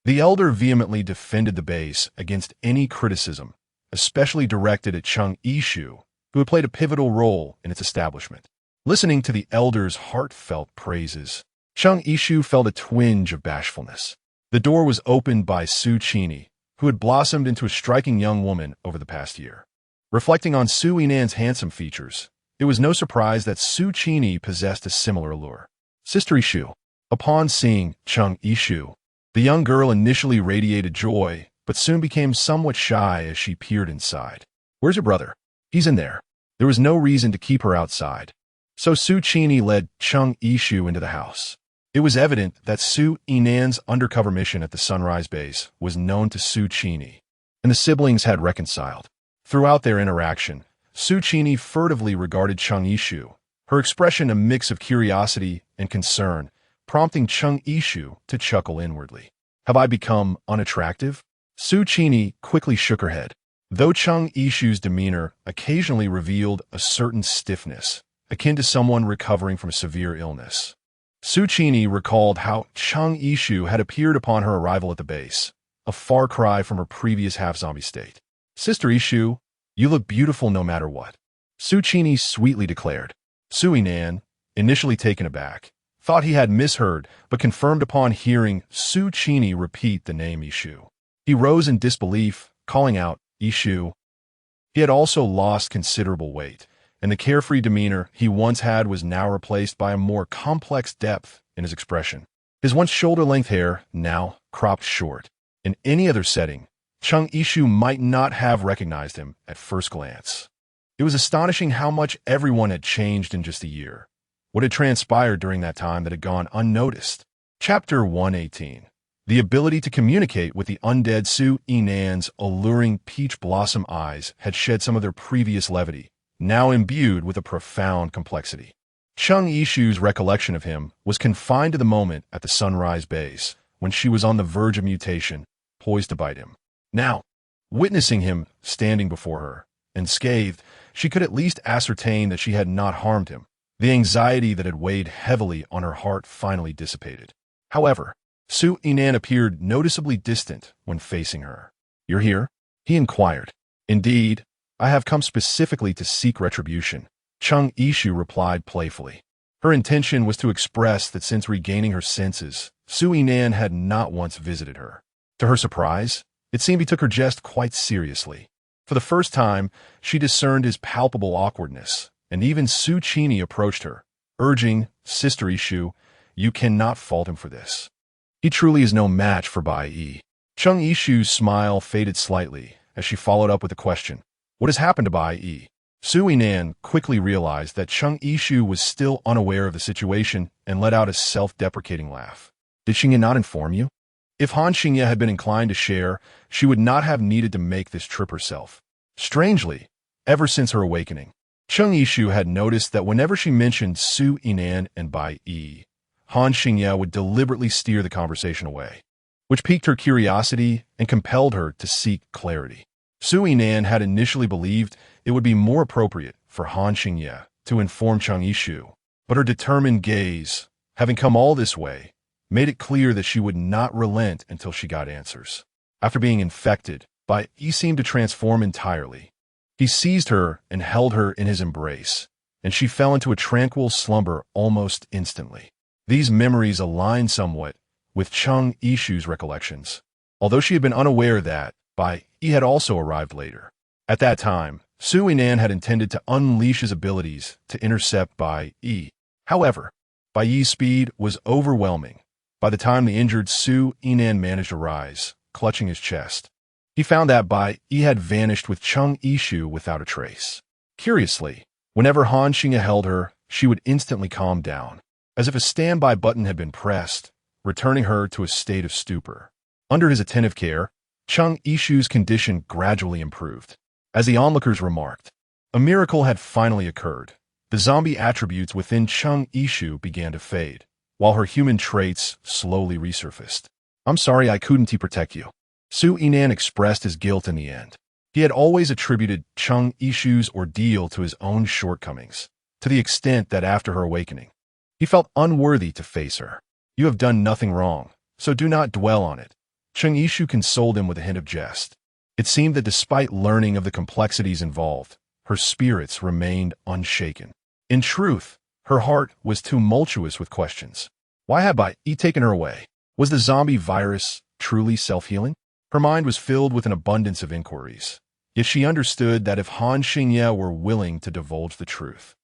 the elder vehemently defended the base against any criticism, especially directed at Chung Ishu, who had played a pivotal role in its establishment. Listening to the elder's heartfelt praises, Chung Ishu felt a twinge of bashfulness. The door was opened by Su Chini, who had blossomed into a striking young woman over the past year. Reflecting on Su Inan's handsome features, it was no surprise that Su Chini possessed a similar allure. "Sister Ishu." Upon seeing Chung Ishu, the young girl initially radiated joy, but soon became somewhat shy as she peered inside. "Where's your brother?" "He's in there." There was no reason to keep her outside, so Su Chini led Chung Ishu into the house. It was evident that Su Inan's undercover mission at the Sunrise Base was known to Su Chini, and the siblings had reconciled. Throughout their interaction, Su Chini furtively regarded Chung Ishu, her expression a mix of curiosity and concern, prompting Chung Ishu to chuckle inwardly. "Have I become unattractive?" Su Chini quickly shook her head, though Chung Ishu's demeanor occasionally revealed a certain stiffness, akin to someone recovering from a severe illness. Su Chini recalled how Chung Ishu had appeared upon her arrival at the base, a far cry from her previous half-zombie state. "Sister Ishu, you look beautiful no matter what," Su Chini sweetly declared. Su Inan, initially taken aback, thought he had misheard, but confirmed upon hearing Su Chini repeat the name Ishu. He rose in disbelief, calling out, "Ishu." He had also lost considerable weight, and the carefree demeanor he once had was now replaced by a more complex depth in his expression. His once shoulder-length hair now cropped short. In any other setting, Chung Ishu might not have recognized him at first glance. It was astonishing how much everyone had changed in just a year. What had transpired during that time that had gone unnoticed? Chapter 118. The ability to communicate with the undead Su Inan's alluring peach blossom eyes had shed some of their previous levity, now imbued with a profound complexity. Chung Ishu's recollection of him was confined to the moment at the Sunrise Base, when she was on the verge of mutation, poised to bite him. Now, witnessing him standing before her, unscathed, she could at least ascertain that she had not harmed him. The anxiety that had weighed heavily on her heart finally dissipated. However, Su Inan appeared noticeably distant when facing her. "You're here?" he inquired. "Indeed, I have come specifically to seek retribution," Chung Ishu replied playfully. Her intention was to express that since regaining her senses, Su Inan had not once visited her. To her surprise, it seemed he took her jest quite seriously. For the first time, she discerned his palpable awkwardness, and even Su Chini approached her, urging, "Sister Ishu, you cannot fault him for this. He truly is no match for Bai Yi." Chung Ishu's smile faded slightly as she followed up with a question. "What has happened to Bai Yi?" Su Inan quickly realized that Chung Ishu was still unaware of the situation and let out a self-deprecating laugh. "Did Xingye not inform you?" If Han Xingye had been inclined to share, she would not have needed to make this trip herself. Strangely, ever since her awakening, Chung Ishu had noticed that whenever she mentioned Su Inan and Bai Yi, Han Xingye would deliberately steer the conversation away, which piqued her curiosity and compelled her to seek clarity. Su Inan had initially believed it would be more appropriate for Han Xingye to inform Chung Ishu, but her determined gaze, having come all this way, made it clear that she would not relent until she got answers. After being infected, Bai Yi seemed to transform entirely. He seized her and held her in his embrace, and she fell into a tranquil slumber almost instantly. These memories aligned somewhat with Chung Ishu's recollections, although she had been unaware that Bai Yi had also arrived later. At that time, Su Inan had intended to unleash his abilities to intercept Bai Yi. However, Bai Yi's speed was overwhelming. By the time the injured Su Inan managed to rise, clutching his chest, he found that Bai Yi had vanished with Chung Ishu without a trace. Curiously, whenever Han Xingye held her, she would instantly calm down, as if a standby button had been pressed, returning her to a state of stupor. Under his attentive care, Chung Ishu's condition gradually improved. As the onlookers remarked, a miracle had finally occurred. The zombie attributes within Chung Ishu began to fade, while her human traits slowly resurfaced. "I'm sorry I couldn't protect you." Su Inan expressed his guilt in the end. He had always attributed Chung Ishu's ordeal to his own shortcomings, to the extent that after her awakening, he felt unworthy to face her. "You have done nothing wrong, so do not dwell on it." Chung Ishu consoled him with a hint of jest. It seemed that despite learning of the complexities involved, her spirits remained unshaken. In truth, her heart was tumultuous with questions. Why had Bai Yi taken her away? Was the zombie virus truly self-healing? Her mind was filled with an abundance of inquiries. Yet she understood that if Han Xingye were willing to divulge the truth,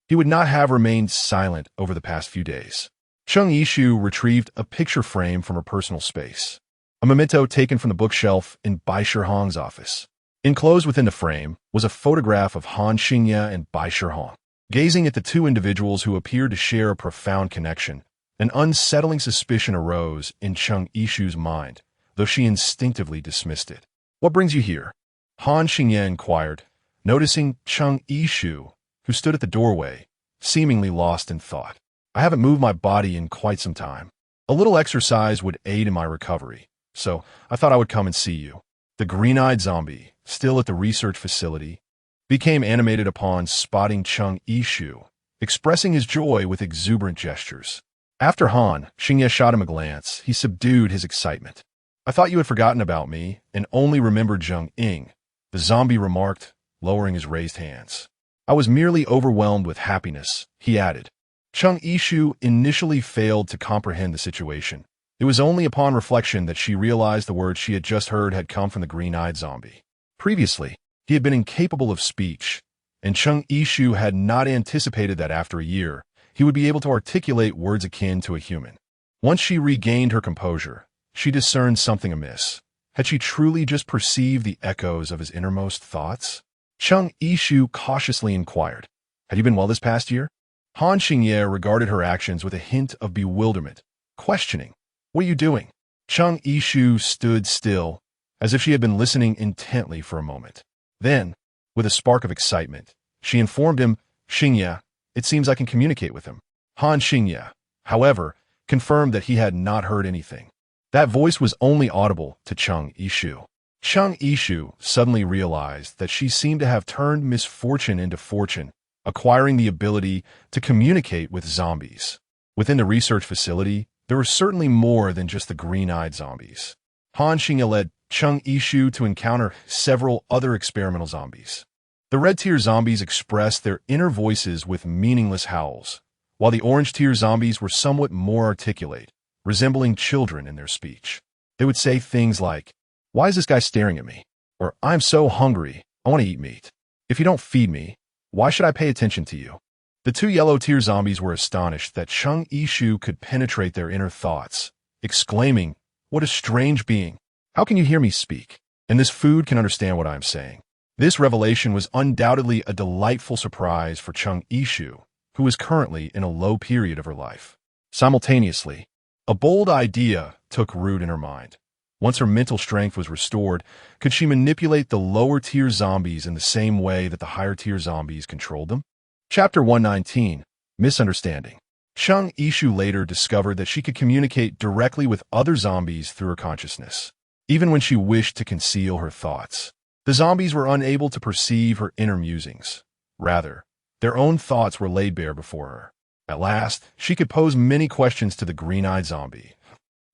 he would not have remained silent over the past few days. Chung Ishu retrieved a picture frame from her personal space, a memento taken from the bookshelf in Bai Shihong's office. Enclosed within the frame was a photograph of Han Xingye and Bai Shihong. Gazing at the two individuals who appeared to share a profound connection, an unsettling suspicion arose in Chung Ishu's mind, though she instinctively dismissed it. "What brings you here?" Han Xingye inquired, noticing Chung Ishu, who stood at the doorway, seemingly lost in thought. "I haven't moved my body in quite some time. A little exercise would aid in my recovery, so I thought I would come and see you." The green-eyed zombie, still at the research facility, became animated upon spotting Chung Ishu, expressing his joy with exuberant gestures. After Han Xingye shot him a glance, he subdued his excitement. "I thought you had forgotten about me and only remembered Zheng Ying," the zombie remarked, lowering his raised hands. "I was merely overwhelmed with happiness," he added. Chung Ishu initially failed to comprehend the situation. It was only upon reflection that she realized the words she had just heard had come from the green-eyed zombie. Previously, he had been incapable of speech, and Chung Ishu had not anticipated that after a year, he would be able to articulate words akin to a human. Once she regained her composure, she discerned something amiss. Had she truly just perceived the echoes of his innermost thoughts? Chung Ishu cautiously inquired, "Had you been well this past year?" Han Xingye regarded her actions with a hint of bewilderment, questioning, "What are you doing?" Chung Ishu stood still, as if she had been listening intently for a moment. Then, with a spark of excitement, she informed him, "Xingye, it seems I can communicate with him." Han Xingye, however, confirmed that he had not heard anything. That voice was only audible to Chung Ishu. Chung Ishu suddenly realized that she seemed to have turned misfortune into fortune, acquiring the ability to communicate with zombies. Within the research facility, there were certainly more than just the green-eyed zombies. Han Xingye led Chung Yishu to encounter several other experimental zombies. The red-tier zombies expressed their inner voices with meaningless howls, while the orange-tier zombies were somewhat more articulate, resembling children in their speech. They would say things like, "Why is this guy staring at me?" Or, "I'm so hungry, I want to eat meat. If you don't feed me, why should I pay attention to you?" The two yellow-tier zombies were astonished that Chung Yishu could penetrate their inner thoughts, exclaiming, "What a strange being! How can you hear me speak? And this food can understand what I am saying." This revelation was undoubtedly a delightful surprise for Chung Yishu, who was currently in a low period of her life. Simultaneously, a bold idea took root in her mind. Once her mental strength was restored, could she manipulate the lower-tier zombies in the same way that the higher-tier zombies controlled them? Chapter 119, Misunderstanding. Chung Yishu later discovered that she could communicate directly with other zombies through her consciousness, even when she wished to conceal her thoughts. The zombies were unable to perceive her inner musings. Rather, their own thoughts were laid bare before her. At last, she could pose many questions to the green-eyed zombie.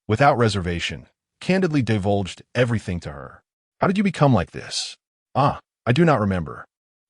Without reservation, candidly divulged everything to her. "How did you become like this?" "I do not remember.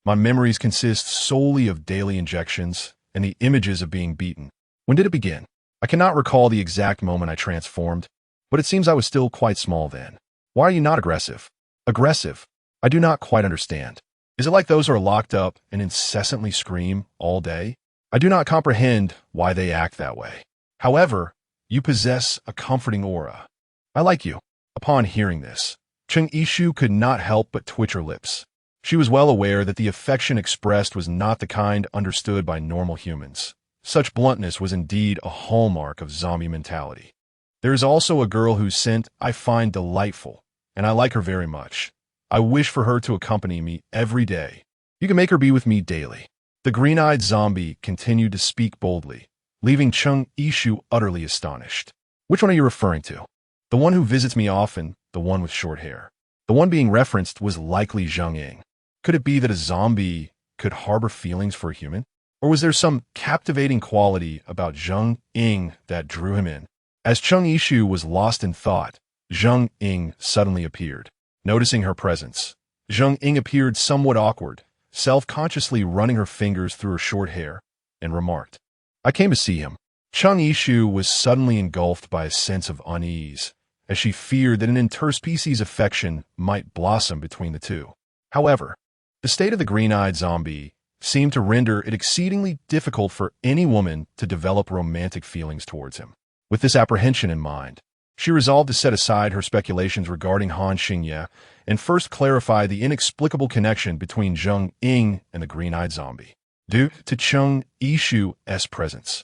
My memories consist solely of daily injections and the images of being beaten. When did it begin? I cannot recall the exact moment I transformed, but it seems I was still quite small then. Why are you not aggressive?" "Aggressive? I do not quite understand. Is it like those who are locked up and incessantly scream all day? I do not comprehend why they act that way. However, you possess a comforting aura. I like you." Upon hearing this, Chung Yishu could not help but twitch her lips. She was well aware that the affection expressed was not the kind understood by normal humans. Such bluntness was indeed a hallmark of zombie mentality. "There is also a girl whose scent I find delightful, and I like her very much. I wish for her to accompany me every day. You can make her be with me daily." The green-eyed zombie continued to speak boldly, leaving Chung Yishu utterly astonished. "Which one are you referring to?" "The one who visits me often, the one with short hair." The one being referenced was likely Zheng Ying. Could it be that a zombie could harbor feelings for a human? Or was there some captivating quality about Zheng Ying that drew him in? As Chung Yishu was lost in thought, Zheng Ying suddenly appeared. Noticing her presence, Zheng Ying appeared somewhat awkward, self-consciously running her fingers through her short hair, and remarked, "I came to see him." Chung Yishu was suddenly engulfed by a sense of unease, as she feared that an interspecies affection might blossom between the two. However, the state of the green-eyed zombie seemed to render it exceedingly difficult for any woman to develop romantic feelings towards him. With this apprehension in mind, she resolved to set aside her speculations regarding Han Xingye and first clarify the inexplicable connection between Zheng Ying and the green-eyed zombie. Due to Chung Yishu's presence,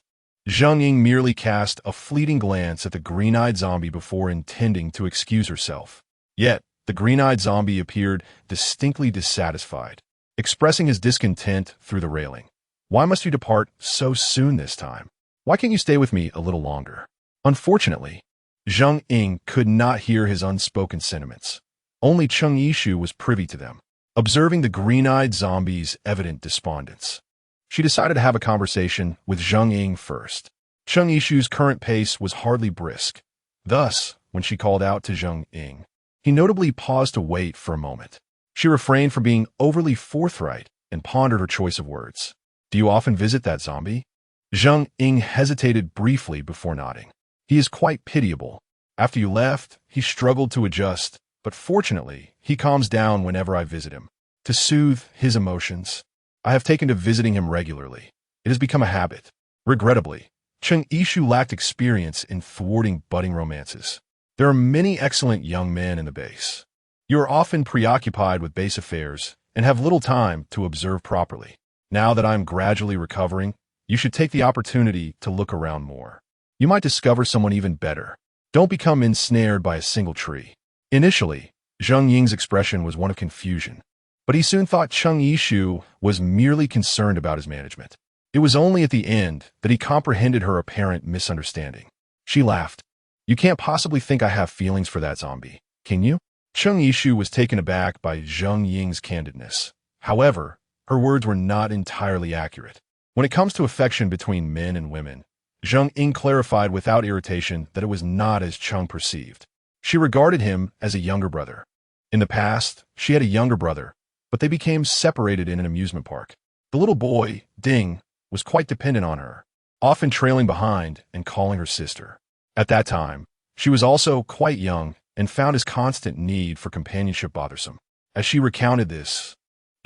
Zheng Ying merely cast a fleeting glance at the green-eyed zombie before intending to excuse herself. Yet, the green-eyed zombie appeared distinctly dissatisfied, expressing his discontent through the railing. "Why must you depart so soon this time? Why can't you stay with me a little longer?" Unfortunately, Zheng Ying could not hear his unspoken sentiments. Only Chung Yishu was privy to them. Observing the green-eyed zombie's evident despondence, she decided to have a conversation with Zheng Ying first. Chung Yishu's current pace was hardly brisk. Thus, when she called out to Zheng Ying, he notably paused to wait for a moment. She refrained from being overly forthright and pondered her choice of words. "Do you often visit that zombie?" Zheng Ying hesitated briefly before nodding. "He is quite pitiable. After you left, he struggled to adjust, but fortunately, he calms down whenever I visit him. To soothe his emotions, I have taken to visiting him regularly. It has become a habit." Regrettably, Chung Yishu lacked experience in thwarting budding romances. There are many excellent young men in the base. You are often preoccupied with base affairs and have little time to observe properly. Now that I am gradually recovering, you should take the opportunity to look around more. You might discover someone even better. Don't become ensnared by a single tree. Initially, Zheng Ying's expression was one of confusion, but he soon thought Chung Yishu was merely concerned about his management. It was only at the end that he comprehended her apparent misunderstanding. She laughed. "You can't possibly think I have feelings for that zombie, can you?" Chung Yishu was taken aback by Zheng Ying's candidness. However, her words were not entirely accurate. When it comes to affection between men and women, Zheng Ying clarified without irritation that it was not as Cheng perceived. She regarded him as a younger brother. In the past, she had a younger brother, but they became separated in an amusement park. The little boy, Ding, was quite dependent on her, often trailing behind and calling her sister. At that time, she was also quite young and found his constant need for companionship bothersome. As she recounted this,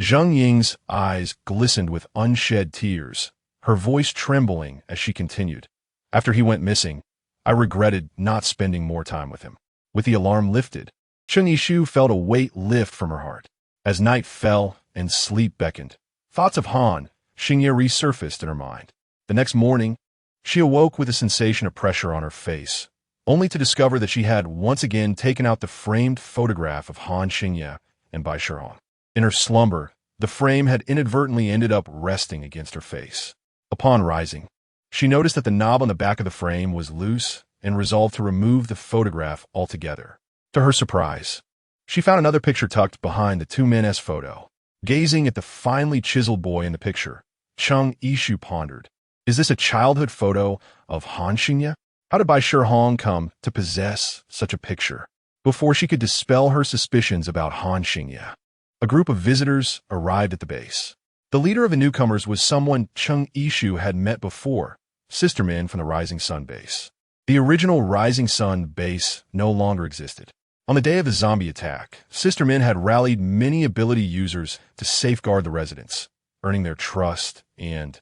Zheng Ying's eyes glistened with unshed tears, her voice trembling as she continued. After he went missing, I regretted not spending more time with him. With the alarm lifted, Cheng Yishu felt a weight lift from her heart. As night fell and sleep beckoned, thoughts of Han Xingye resurfaced in her mind. The next morning, she awoke with a sensation of pressure on her face, only to discover that she had once again taken out the framed photograph of Han Xingye and Bai Shihong. In her slumber, the frame had inadvertently ended up resting against her face. Upon rising, she noticed that the knob on the back of the frame was loose and resolved to remove the photograph altogether. To her surprise, she found another picture tucked behind the two men's photo. Gazing at the finely chiseled boy in the picture, Cheng Yishu pondered, is this a childhood photo of Han Xingye? How did Bai Shihong come to possess such a picture? Before she could dispel her suspicions about Han Xingye, a group of visitors arrived at the base. The leader of the newcomers was someone Cheng Yishu had met before, sistermen from the Rising Sun base. The original Rising Sun base no longer existed. On the day of the zombie attack, sistermen had rallied many ability users to safeguard the residents, earning their trust and,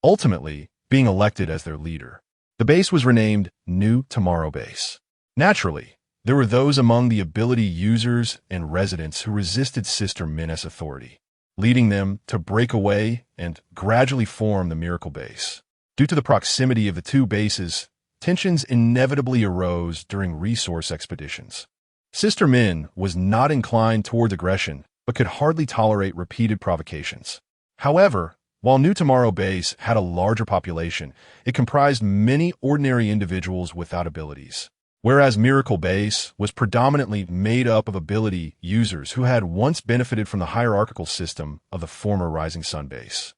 ultimately, being elected as their leader. The base was renamed New Tomorrow Base. Naturally, there were those among the ability users and residents who resisted Sister Min's authority, leading them to break away and gradually form the Miracle Base. Due to the proximity of the two bases, tensions inevitably arose during resource expeditions. Sister Min was not inclined toward aggression, but could hardly tolerate repeated provocations. However, while New Tomorrow Base had a larger population, it comprised many ordinary individuals without abilities, whereas Miracle Base was predominantly made up of ability users who had once benefited from the hierarchical system of the former Rising Sun base.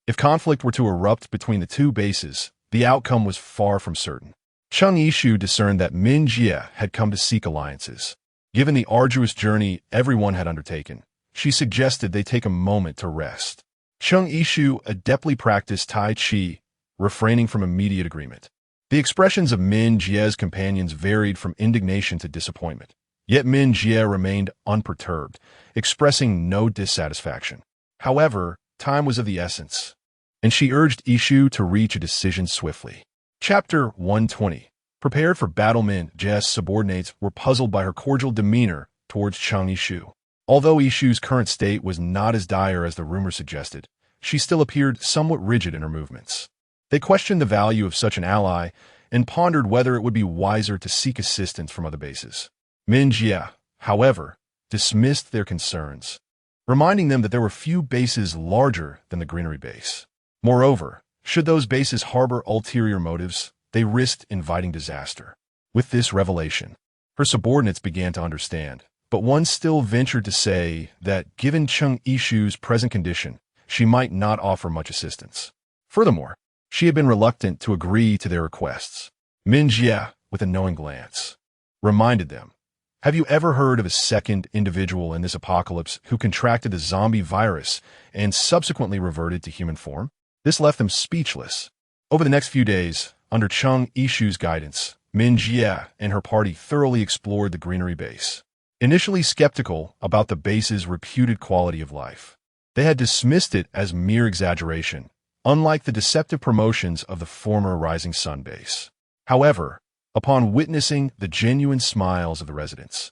If conflict were to erupt between the two bases, the outcome was far from certain. Cheng Yishu discerned that Min Jie had come to seek alliances. Given the arduous journey everyone had undertaken, she suggested they take a moment to rest. Cheng Yishu adeptly practiced Tai Chi, refraining from immediate agreement. The expressions of Min Jie's companions varied from indignation to disappointment, yet Min Jie remained unperturbed, expressing no dissatisfaction. However, time was of the essence, and she urged Yishu to reach a decision swiftly. Chapter 120. Prepared for battle, Min Jie's subordinates were puzzled by her cordial demeanor towards Cheng Yishu. Although Yishu's current state was not as dire as the rumor suggested, she still appeared somewhat rigid in her movements. They questioned the value of such an ally and pondered whether it would be wiser to seek assistance from other bases. Min Jie, however, dismissed their concerns, reminding them that there were few bases larger than the Greenery base. Moreover, should those bases harbor ulterior motives, they risked inviting disaster. With this revelation, her subordinates began to understand, but one still ventured to say that, given Cheng Yishu's present condition, she might not offer much assistance. Furthermore, she had been reluctant to agree to their requests. Min Jie, with a knowing glance, reminded them, have you ever heard of a second individual in this apocalypse who contracted the zombie virus and subsequently reverted to human form? This left them speechless. Over the next few days, under Cheng Yishu's guidance, Min Jie and her party thoroughly explored the Greenery base. Initially skeptical about the base's reputed quality of life, they had dismissed it as mere exaggeration, unlike the deceptive promotions of the former Rising Sun base. However, upon witnessing the genuine smiles of the residents,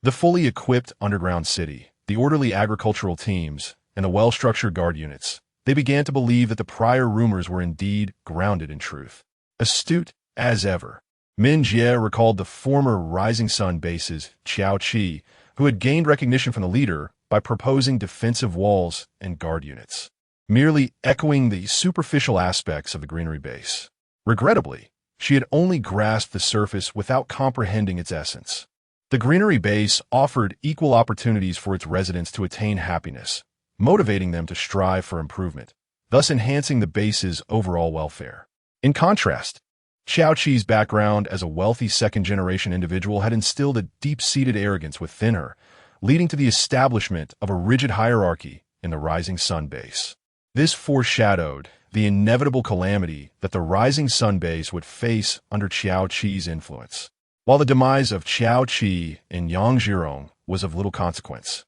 the fully equipped underground city, the orderly agricultural teams, and the well-structured guard units, they began to believe that the prior rumors were indeed grounded in truth. Astute as ever, Min Jie recalled the former Rising Sun base's Qiao Qi, who had gained recognition from the leader by proposing defensive walls and guard units, merely echoing the superficial aspects of the Greenery base. Regrettably, she had only grasped the surface without comprehending its essence. The Greenery base offered equal opportunities for its residents to attain happiness, motivating them to strive for improvement, thus enhancing the base's overall welfare. In contrast, Xiaoqi's background as a wealthy second-generation individual had instilled a deep-seated arrogance within her, leading to the establishment of a rigid hierarchy in the Rising Sun base. This foreshadowed the inevitable calamity that the Rising Sun base would face under Xiaoqi's influence. While the demise of Xiaoqi in Yangzhirong was of little consequence,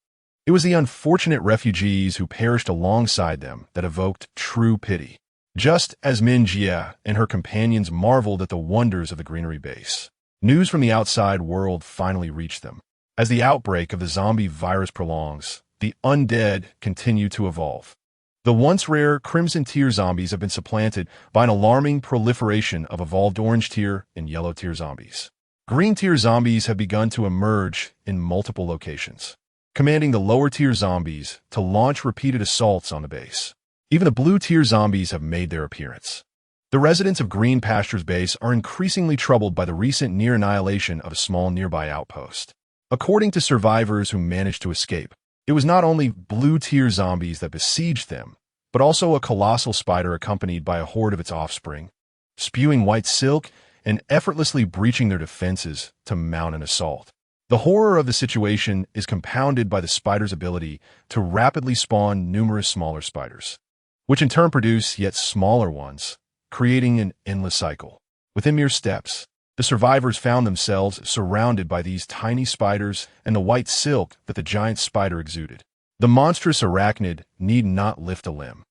it was the unfortunate refugees who perished alongside them that evoked true pity. Just as Min Jie and her companions marveled at the wonders of the Greenery base, news from the outside world finally reached them. As the outbreak of the zombie virus prolongs, the undead continue to evolve. The once rare Crimson Tier zombies have been supplanted by an alarming proliferation of evolved Orange Tier and Yellow Tier zombies. Green Tier zombies have begun to emerge in multiple locations, commanding the lower tier zombies to launch repeated assaults on the base. Even the blue tier zombies have made their appearance. The residents of Green Pasture's base are increasingly troubled by the recent near annihilation of a small nearby outpost. According to survivors who managed to escape, it was not only blue tier zombies that besieged them, but also a colossal spider accompanied by a horde of its offspring, spewing white silk and effortlessly breaching their defenses to mount an assault. The horror of the situation is compounded by the spider's ability to rapidly spawn numerous smaller spiders, which in turn produce yet smaller ones, creating an endless cycle. Within mere steps, the survivors found themselves surrounded by these tiny spiders and the white silk that the giant spider exuded. The monstrous arachnid need not lift a limb.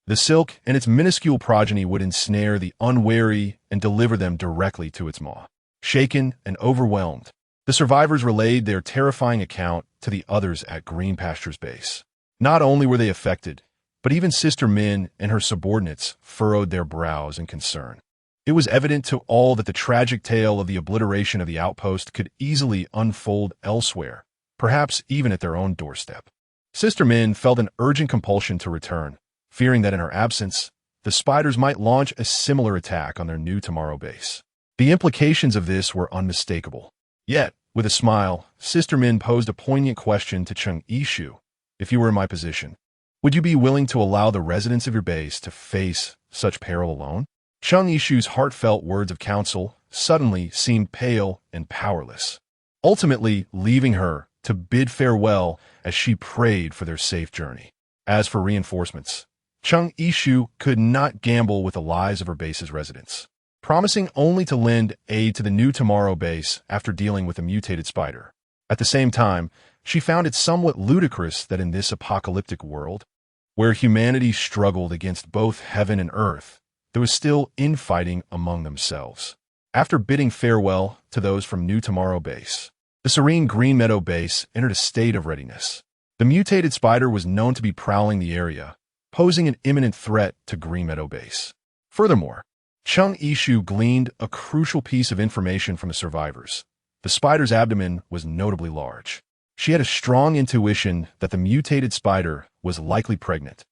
The silk and its minuscule progeny would ensnare the unwary and deliver them directly to its maw. Shaken and overwhelmed, the survivors relayed their terrifying account to the others at Green Pasture's base. Not only were they affected, but even Sister Min and her subordinates furrowed their brows in concern. It was evident to all that the tragic tale of the obliteration of the outpost could easily unfold elsewhere, perhaps even at their own doorstep. Sister Min felt an urgent compulsion to return, fearing that in her absence, the spiders might launch a similar attack on their new Tomorrow base. The implications of this were unmistakable. Yet, with a smile, Sister Min posed a poignant question to Cheng Yishu. If you were in my position, would you be willing to allow the residents of your base to face such peril alone? Cheng Yishu's heartfelt words of counsel suddenly seemed pale and powerless, ultimately leaving her to bid farewell as she prayed for their safe journey. As for reinforcements, Cheng Yishu could not gamble with the lives of her base's residents, promising only to lend aid to the new Tomorrow base after dealing with a mutated spider. At the same time, she found it somewhat ludicrous that in this apocalyptic world, where humanity struggled against both heaven and earth, there was still infighting among themselves. After bidding farewell to those from New Tomorrow base, the serene Green Meadow base entered a state of readiness. The mutated spider was known to be prowling the area, posing an imminent threat to Green Meadow base. Furthermore, Cheng Yishu gleaned a crucial piece of information from the survivors. The spider's abdomen was notably large. She had a strong intuition that the mutated spider was likely pregnant,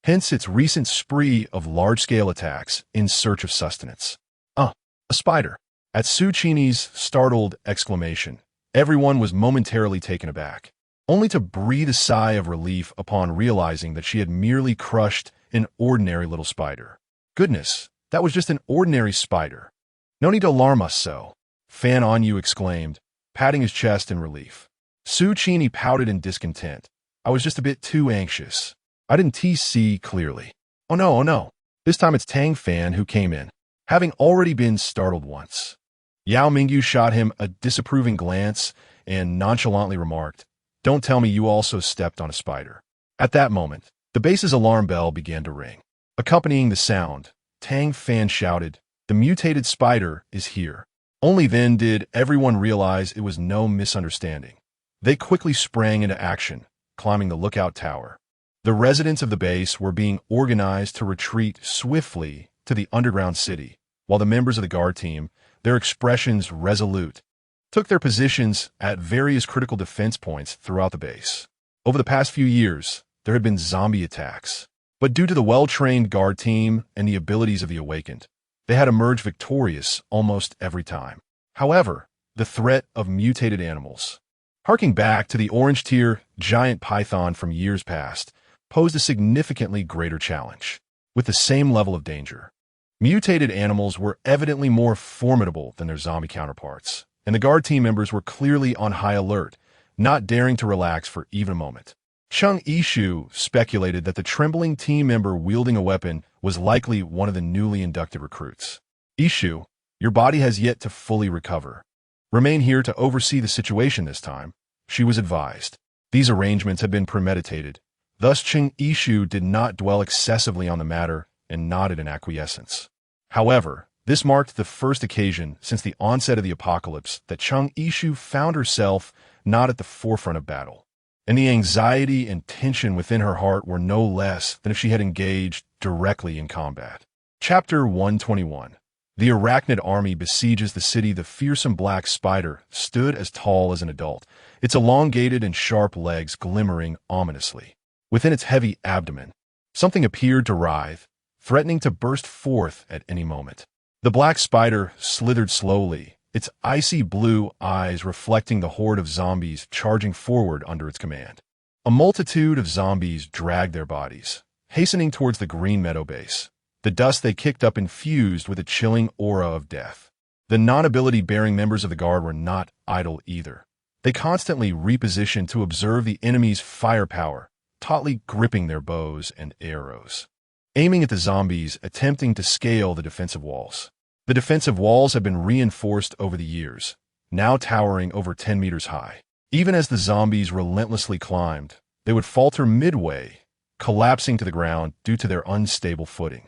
hence its recent spree of large-scale attacks in search of sustenance. A spider. At Su Chini's startled exclamation, everyone was momentarily taken aback, only to breathe a sigh of relief upon realizing that she had merely crushed an ordinary little spider. Goodness, that was just an ordinary spider. No need to alarm us so, Fan Onyu exclaimed, patting his chest in relief. Su Chini pouted in discontent. I was just a bit too anxious. I didn't see clearly. Oh no. This time it's Tang Fan who came in, having already been startled once. Yao Mingyu shot him a disapproving glance and nonchalantly remarked, Don't tell me you also stepped on a spider. At that moment, the base's alarm bell began to ring. Accompanying the sound, Tang Fan shouted, The mutated spider is here. Only then did everyone realize it was no misunderstanding. They quickly sprang into action, climbing the lookout tower. The residents of the base were being organized to retreat swiftly to the underground city, while the members of the guard team, their expressions resolute, took their positions at various critical defense points throughout the base. Over the past few years, there had been zombie attacks, but due to the well-trained guard team and the abilities of the Awakened, they had emerged victorious almost every time. However, the threat of mutated animals, harking back to the orange tier giant python from years past, posed a significantly greater challenge. With the same level of danger, Mutated animals were evidently more formidable than their zombie counterparts, and the guard team members were clearly on high alert, not daring to relax for even a moment. Chung Ishu speculated that the trembling team member wielding a weapon was likely one of the newly inducted recruits. Ishu, your body has yet to fully recover. Remain here to oversee the situation this time, she was advised. These arrangements had been premeditated. Thus, Chung Ishu did not dwell excessively on the matter and nodded in acquiescence. However, this marked the first occasion since the onset of the apocalypse that Chung Ishu found herself not at the forefront of battle, and the anxiety and tension within her heart were no less than if she had engaged directly in combat. Chapter 121. The arachnid army besieges the city. The fearsome black spider stood as tall as an adult, its elongated and sharp legs glimmering ominously. Within its heavy abdomen, something appeared to writhe, threatening to burst forth at any moment. The black spider slithered slowly, its icy blue eyes reflecting the horde of zombies charging forward under its command. A multitude of zombies dragged their bodies, hastening towards the green meadow base. The dust they kicked up infused with a chilling aura of death. The non-ability-bearing members of the guard were not idle either. They constantly repositioned to observe the enemy's firepower, tautly gripping their bows and arrows, aiming at the zombies attempting to scale the defensive walls. The defensive walls had been reinforced over the years, now towering over 10 meters high. Even as the zombies relentlessly climbed, they would falter midway, collapsing to the ground due to their unstable footing.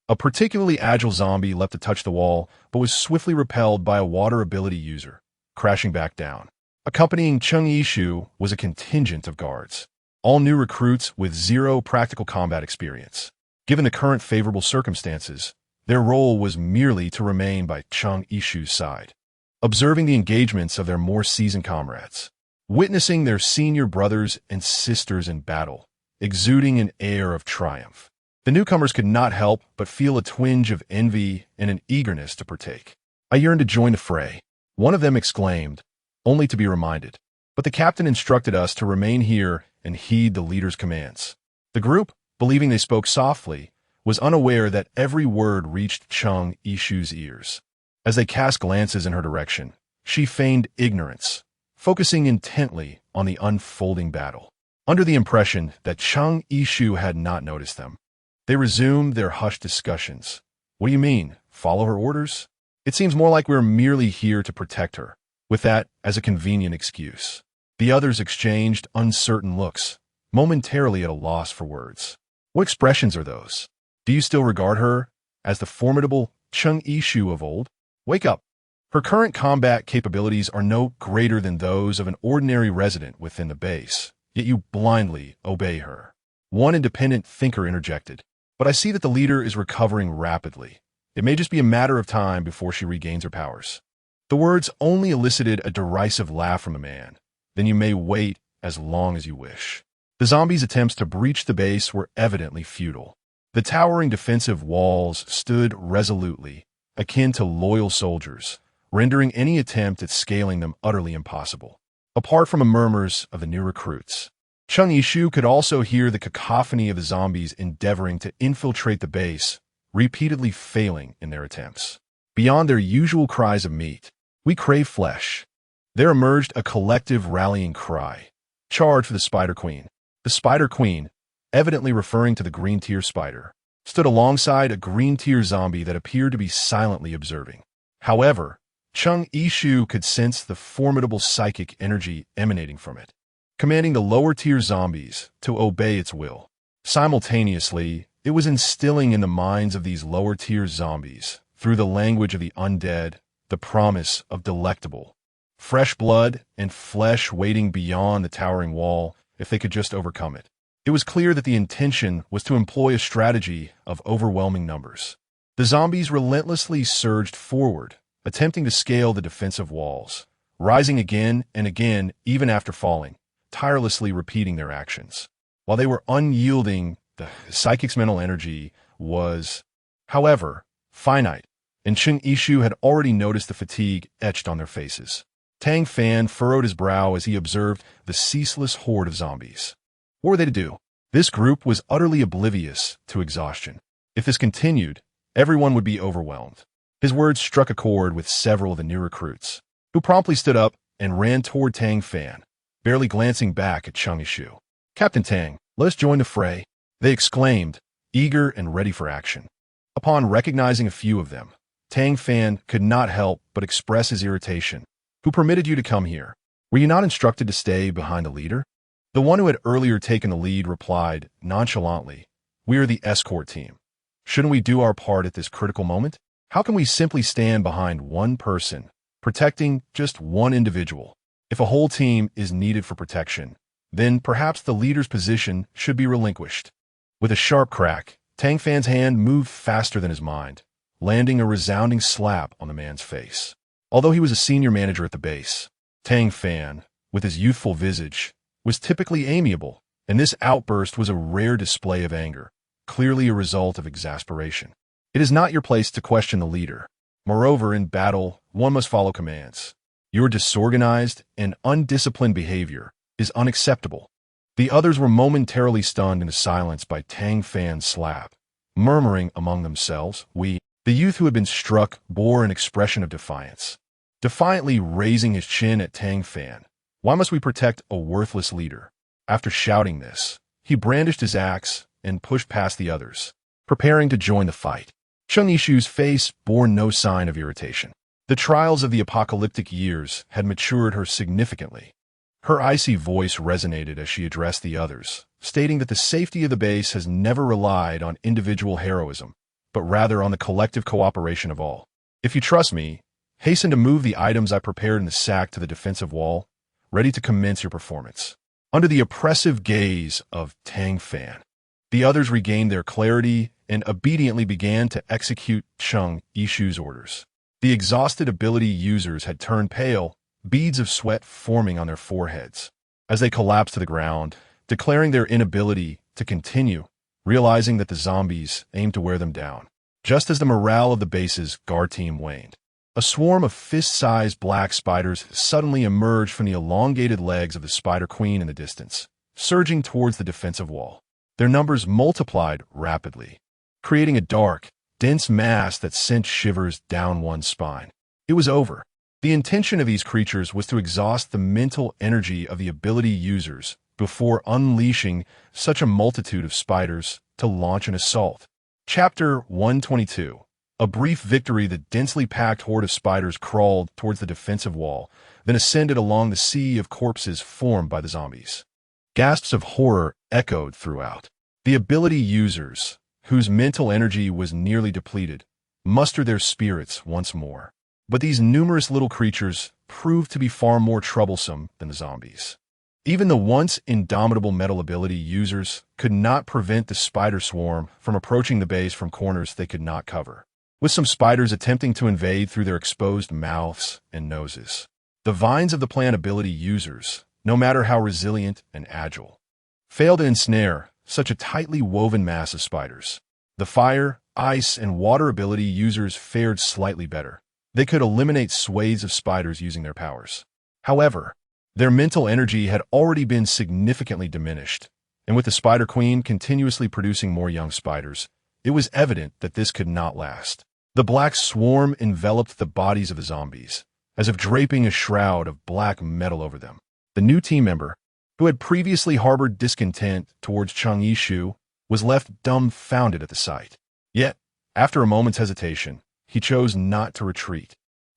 A particularly agile zombie leapt to touch the wall, but was swiftly repelled by a water ability user, crashing back down. Accompanying Chung Ishu was a contingent of guards, all new recruits with zero practical combat experience. Given the current favorable circumstances, their role was merely to remain by Chung Ishu's side, observing the engagements of their more seasoned comrades, witnessing their senior brothers and sisters in battle, exuding an air of triumph. The newcomers could not help but feel a twinge of envy and an eagerness to partake. I yearned to join the fray, one of them exclaimed, only to be reminded. But the captain instructed us to remain here and heed the leader's commands. The group, believing they spoke softly, was unaware that every word reached Chung Ishu's ears. As they cast glances in her direction, she feigned ignorance, focusing intently on the unfolding battle. Under the impression that Chung Ishu had not noticed them, they resumed their hushed discussions. What do you mean, follow her orders? It seems more like we're merely here to protect her, with that as a convenient excuse. The others exchanged uncertain looks, momentarily at a loss for words. What expressions are those? Do you still regard her as the formidable Chung Ishu of old? Wake up. Her current combat capabilities are no greater than those of an ordinary resident within the base, yet you blindly obey her. One independent thinker interjected. But I see that the leader is recovering rapidly. It may just be a matter of time before she regains her powers. The words only elicited a derisive laugh from the man. Then you may wait as long as you wish. The zombies' attempts to breach the base were evidently futile. The towering defensive walls stood resolutely, akin to loyal soldiers, rendering any attempt at scaling them utterly impossible. Apart from the murmurs of the new recruits, Chung Ishu could also hear the cacophony of the zombies endeavoring to infiltrate the base, repeatedly failing in their attempts. Beyond their usual cries of meat, we crave flesh, there emerged a collective rallying cry. Charge for the Spider Queen. The Spider Queen, evidently referring to the green tier spider, stood alongside a green tier zombie that appeared to be silently observing. However, Chung Ishu could sense the formidable psychic energy emanating from it, commanding the lower-tier zombies to obey its will. Simultaneously, it was instilling in the minds of these lower-tier zombies, through the language of the undead, the promise of delectable, fresh blood and flesh waiting beyond the towering wall if they could just overcome it. It was clear that the intention was to employ a strategy of overwhelming numbers. The zombies relentlessly surged forward, attempting to scale the defensive walls, rising again and again even after falling, tirelessly repeating their actions. While they were unyielding, the psychic's mental energy was, however, finite, and Chung Ishu had already noticed the fatigue etched on their faces. Tang Fan furrowed his brow as he observed the ceaseless horde of zombies. What were they to do? This group was utterly oblivious to exhaustion. If this continued, everyone would be overwhelmed. His words struck a chord with several of the new recruits, who promptly stood up and ran toward Tang Fan, barely glancing back at Cheng Yishu. "Captain Tang, let us join the fray," they exclaimed, eager and ready for action. Upon recognizing a few of them, Tang Fan could not help but express his irritation. "Who permitted you to come here? Were you not instructed to stay behind the leader?" The one who had earlier taken the lead replied nonchalantly, "We are the escort team. Shouldn't we do our part at this critical moment? How can we simply stand behind one person, protecting just one individual? If a whole team is needed for protection, then perhaps the leader's position should be relinquished." With a sharp crack, Tang Fan's hand moved faster than his mind, landing a resounding slap on the man's face. Although he was a senior manager at the base, Tang Fan, with his youthful visage, was typically amiable, and this outburst was a rare display of anger, clearly a result of exasperation. It is not your place to question the leader. Moreover, in battle, one must follow commands. Your disorganized and undisciplined behavior is unacceptable. The others were momentarily stunned into silence by Tang Fan's slap, murmuring among themselves, "We." The youth who had been struck bore an expression of defiance, defiantly raising his chin at Tang Fan. "Why must we protect a worthless leader?" After shouting this, he brandished his axe and pushed past the others, preparing to join the fight. Cheng Yishu's face bore no sign of irritation. The trials of the apocalyptic years had matured her significantly. Her icy voice resonated as she addressed the others, stating that the safety of the base has never relied on individual heroism, but rather on the collective cooperation of all. "If you trust me, hasten to move the items I prepared in the sack to the defensive wall, ready to commence your performance." Under the oppressive gaze of Tang Fan, the others regained their clarity and obediently began to execute Cheng Yishu's orders. The exhausted ability users had turned pale, beads of sweat forming on their foreheads, as they collapsed to the ground, declaring their inability to continue, realizing that the zombies aimed to wear them down. Just as the morale of the base's guard team waned, a swarm of fist-sized black spiders suddenly emerged from the elongated legs of the Spider Queen in the distance, surging towards the defensive wall. Their numbers multiplied rapidly, creating a dark, dense mass that sent shivers down one's spine. It was over. The intention of these creatures was to exhaust the mental energy of the ability users before unleashing such a multitude of spiders to launch an assault. Chapter 122. A brief victory. The densely packed horde of spiders crawled towards the defensive wall, then ascended along the sea of corpses formed by the zombies. Gasps of horror echoed throughout. The ability users, whose mental energy was nearly depleted, mustered their spirits once more. But these numerous little creatures proved to be far more troublesome than the zombies. Even the once indomitable metal ability users could not prevent the spider swarm from approaching the base from corners they could not cover, with some spiders attempting to invade through their exposed mouths and noses. The vines of the plant ability users, no matter how resilient and agile, failed to ensnare such a tightly woven mass of spiders. The fire, ice, and water ability users fared slightly better. They could eliminate swathes of spiders using their powers. However, their mental energy had already been significantly diminished, and with the Spider Queen continuously producing more young spiders, it was evident that this could not last. The black swarm enveloped the bodies of the zombies, as if draping a shroud of black metal over them. The new team member, who had previously harbored discontent towards Cheng Yishu, was left dumbfounded at the sight. Yet, after a moment's hesitation, he chose not to retreat,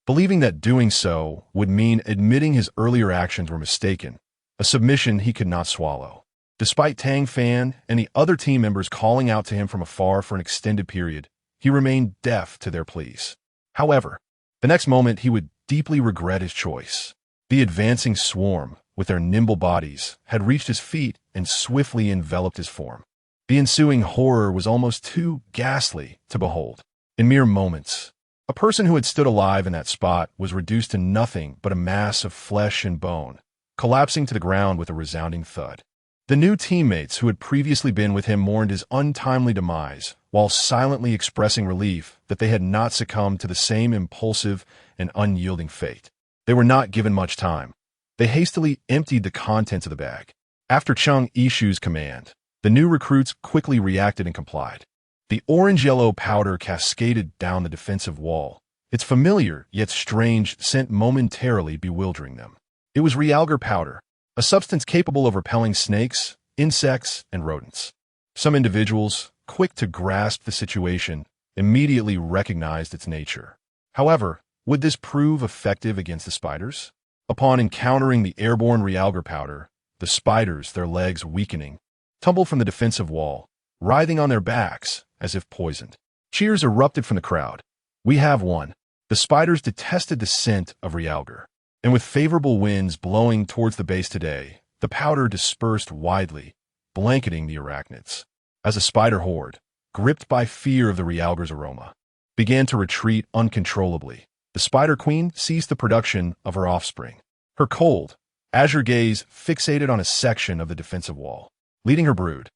believing that doing so would mean admitting his earlier actions were mistaken, a submission he could not swallow. Despite Tang Fan and the other team members calling out to him from afar for an extended period, he remained deaf to their pleas. However, the next moment he would deeply regret his choice. The advancing swarm, with their nimble bodies, had reached his feet and swiftly enveloped his form. The ensuing horror was almost too ghastly to behold. In mere moments, a person who had stood alive in that spot was reduced to nothing but a mass of flesh and bone, collapsing to the ground with a resounding thud. The new teammates who had previously been with him mourned his untimely demise, while silently expressing relief that they had not succumbed to the same impulsive and unyielding fate. They were not given much time. They hastily emptied the contents of the bag. After Cheng Yishu's command, the new recruits quickly reacted and complied. The orange-yellow powder cascaded down the defensive wall, its familiar yet strange scent momentarily bewildering them. It was realgar powder, a substance capable of repelling snakes, insects, and rodents. Some individuals, quick to grasp the situation, immediately recognized its nature. However, would this prove effective against the spiders? Upon encountering the airborne realgar powder, the spiders, their legs weakening, tumbled from the defensive wall, writhing on their backs as if poisoned. Cheers erupted from the crowd. We have won. The spiders detested the scent of realgar, and with favorable winds blowing towards the base today, the powder dispersed widely, blanketing the arachnids. As a spider horde, gripped by fear of the realgar's aroma, began to retreat uncontrollably, the spider queen ceased the production of her offspring. Her cold, azure gaze fixated on a section of the defensive wall. Leading her brood,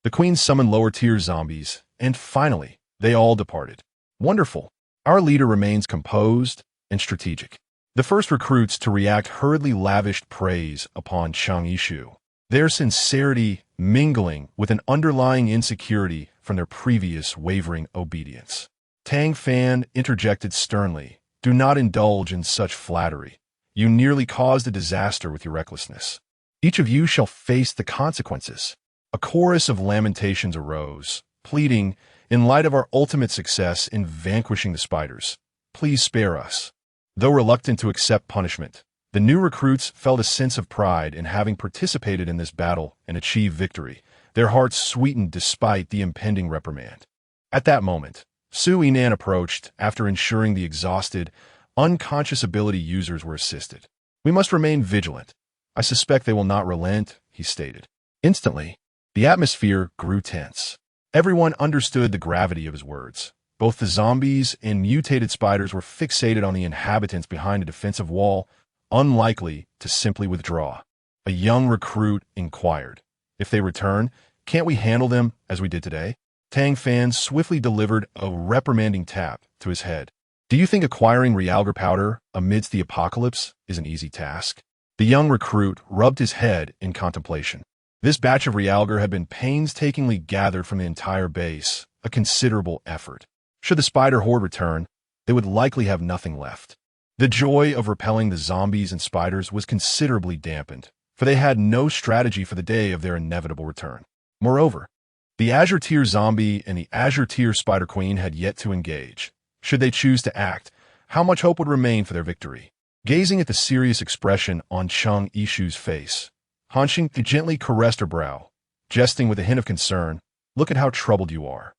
the queen summoned lower-tier zombies, and finally, they all departed. Wonderful. Our leader remains composed and strategic. The first recruits to react hurriedly lavished praise upon Chang-Yishu, their sincerity mingling with an underlying insecurity from their previous wavering obedience. Tang Fan interjected sternly, "Do not indulge in such flattery. You nearly caused a disaster with your recklessness. Each of you shall face the consequences." A chorus of lamentations arose, pleading, "In light of our ultimate success in vanquishing the spiders, please spare us." Though reluctant to accept punishment, the new recruits felt a sense of pride in having participated in this battle and achieved victory, their hearts sweetened despite the impending reprimand. At that moment, Su Yinan approached after ensuring the exhausted, unconscious ability users were assisted. "We must remain vigilant. I suspect they will not relent," he stated. Instantly, the atmosphere grew tense. Everyone understood the gravity of his words. Both the zombies and mutated spiders were fixated on the inhabitants behind a defensive wall, unlikely to simply withdraw. A young recruit inquired, "If they return, can't we handle them as we did today?" Tang Fan swiftly delivered a reprimanding tap to his head. "Do you think acquiring realgar powder amidst the apocalypse is an easy task?" The young recruit rubbed his head in contemplation. This batch of realgar had been painstakingly gathered from the entire base, a considerable effort. Should the spider horde return, they would likely have nothing left. The joy of repelling the zombies and spiders was considerably dampened, for they had no strategy for the day of their inevitable return. Moreover, the Azure Tier Zombie and the Azure Tier Spider Queen had yet to engage. Should they choose to act, how much hope would remain for their victory? Gazing at the serious expression on Chang-Yishu's face, Han Xing gently caressed her brow, jesting with a hint of concern, "Look at how troubled you are."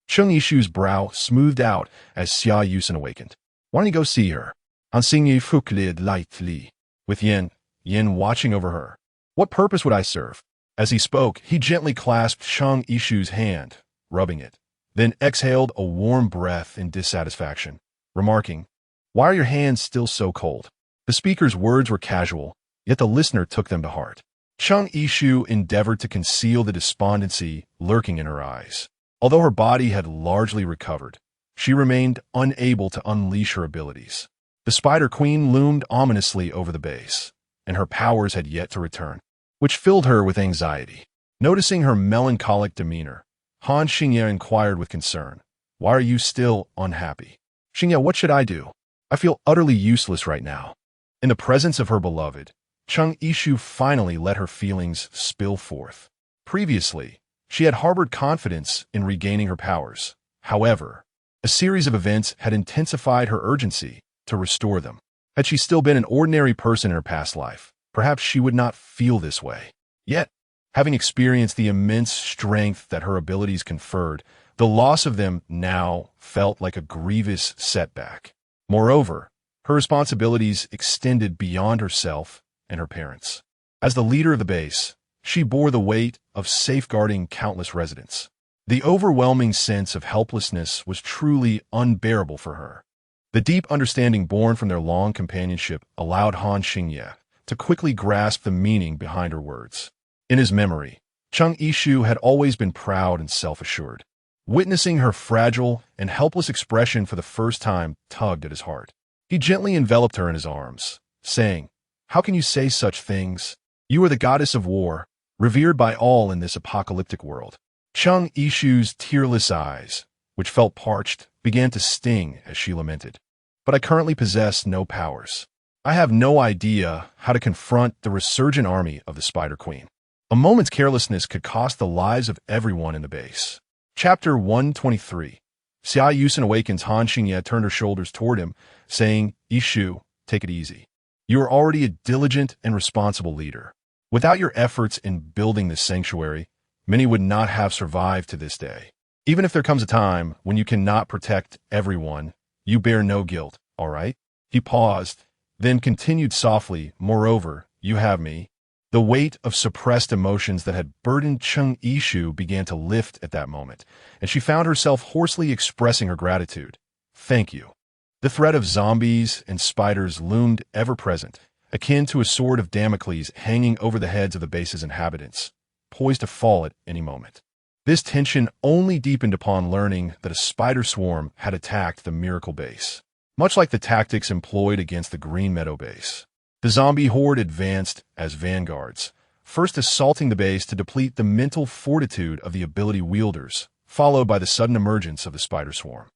Chang-Yishu's brow smoothed out as Xia Yusen awakened. "Why don't you go see her?" Han Xing fuklid lightly, with Yin watching over her. "What purpose would I serve?" As he spoke, he gently clasped Chang-Yishu's hand, rubbing it, then exhaled a warm breath in dissatisfaction, remarking, "Why are your hands still so cold?" The speaker's words were casual, yet the listener took them to heart. Chang-Yishu endeavored to conceal the despondency lurking in her eyes. Although her body had largely recovered, she remained unable to unleash her abilities. The Spider Queen loomed ominously over the base, and her powers had yet to return, which filled her with anxiety. Noticing her melancholic demeanor, Han Xingye inquired with concern, "Why are you still unhappy?" "Xingye, what should I do? I feel utterly useless right now." In the presence of her beloved, Chang-Yishu finally let her feelings spill forth. Previously, she had harbored confidence in regaining her powers. However, a series of events had intensified her urgency to restore them. Had she still been an ordinary person in her past life, perhaps she would not feel this way. Yet, having experienced the immense strength that her abilities conferred, the loss of them now felt like a grievous setback. Moreover, her responsibilities extended beyond herself and her parents. As the leader of the base, she bore the weight of safeguarding countless residents. The overwhelming sense of helplessness was truly unbearable for her. The deep understanding born from their long companionship allowed Han Xingye to quickly grasp the meaning behind her words. In his memory, Chang-Yishu had always been proud and self-assured. Witnessing her fragile and helpless expression for the first time tugged at his heart. He gently enveloped her in his arms, saying, "How can you say such things? You are the goddess of war, revered by all in this apocalyptic world." Chang-Yishu's tearless eyes, which felt parched, began to sting as she lamented. But I currently possess no powers. I have no idea how to confront the resurgent army of the Spider Queen. A moment's carelessness could cost the lives of everyone in the base. Chapter 123. Xia Yusen awakens. Han Xingye turned her shoulders toward him, saying, Ishu, take it easy. You are already a diligent and responsible leader. Without your efforts in building this sanctuary, many would not have survived to this day. Even if there comes a time when you cannot protect everyone, you bear no guilt, all right? He paused, then continued softly, moreover, you have me. The weight of suppressed emotions that had burdened Cheng Yishu began to lift at that moment, and she found herself hoarsely expressing her gratitude. Thank you. The threat of zombies and spiders loomed ever-present, akin to a sword of Damocles hanging over the heads of the base's inhabitants, poised to fall at any moment. This tension only deepened upon learning that a spider swarm had attacked the Miracle Base, much like the tactics employed against the Green Meadow Base. The zombie horde advanced as vanguards, first assaulting the base to deplete the mental fortitude of the ability wielders, followed by the sudden emergence of the spider swarm,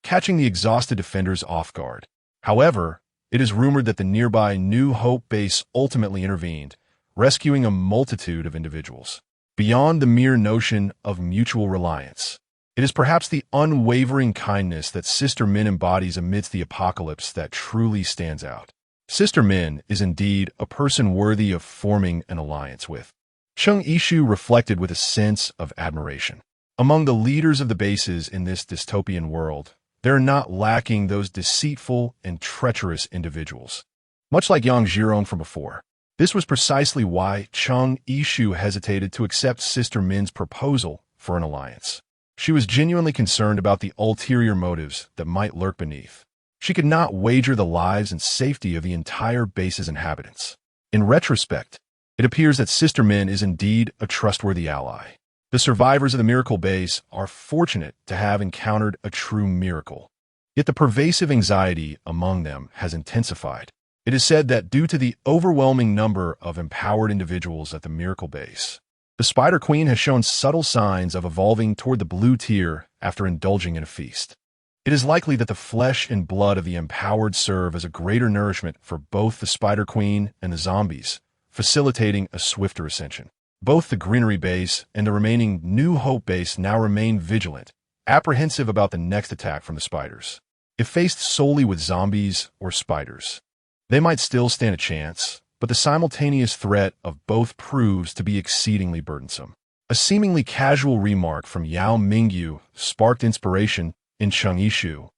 catching the exhausted defenders off guard. However, it is rumored that the nearby New Hope base ultimately intervened, rescuing a multitude of individuals. Beyond the mere notion of mutual reliance, it is perhaps the unwavering kindness that Sister Min embodies amidst the apocalypse that truly stands out. Sister Min is indeed a person worthy of forming an alliance with. Cheng Yishu reflected with a sense of admiration. Among the leaders of the bases in this dystopian world, there are not lacking those deceitful and treacherous individuals. Much like Yang Jiron from before, this was precisely why Cheng Yishu hesitated to accept Sister Min's proposal for an alliance. She was genuinely concerned about the ulterior motives that might lurk beneath. She could not wager the lives and safety of the entire base's inhabitants. In retrospect, it appears that Sister Min is indeed a trustworthy ally. The survivors of the Miracle Base are fortunate to have encountered a true miracle. Yet the pervasive anxiety among them has intensified. It is said that due to the overwhelming number of empowered individuals at the Miracle Base, the Spider Queen has shown subtle signs of evolving toward the blue tier after indulging in a feast. It is likely that the flesh and blood of the empowered serve as a greater nourishment for both the Spider Queen and the zombies, facilitating a swifter ascension. Both the Greenery Base and the remaining New Hope Base now remain vigilant, apprehensive about the next attack from the spiders. If faced solely with zombies or spiders, they might still stand a chance, but the simultaneous threat of both proves to be exceedingly burdensome. A seemingly casual remark from Yao Mingyu sparked inspiration in Cheng Yishu.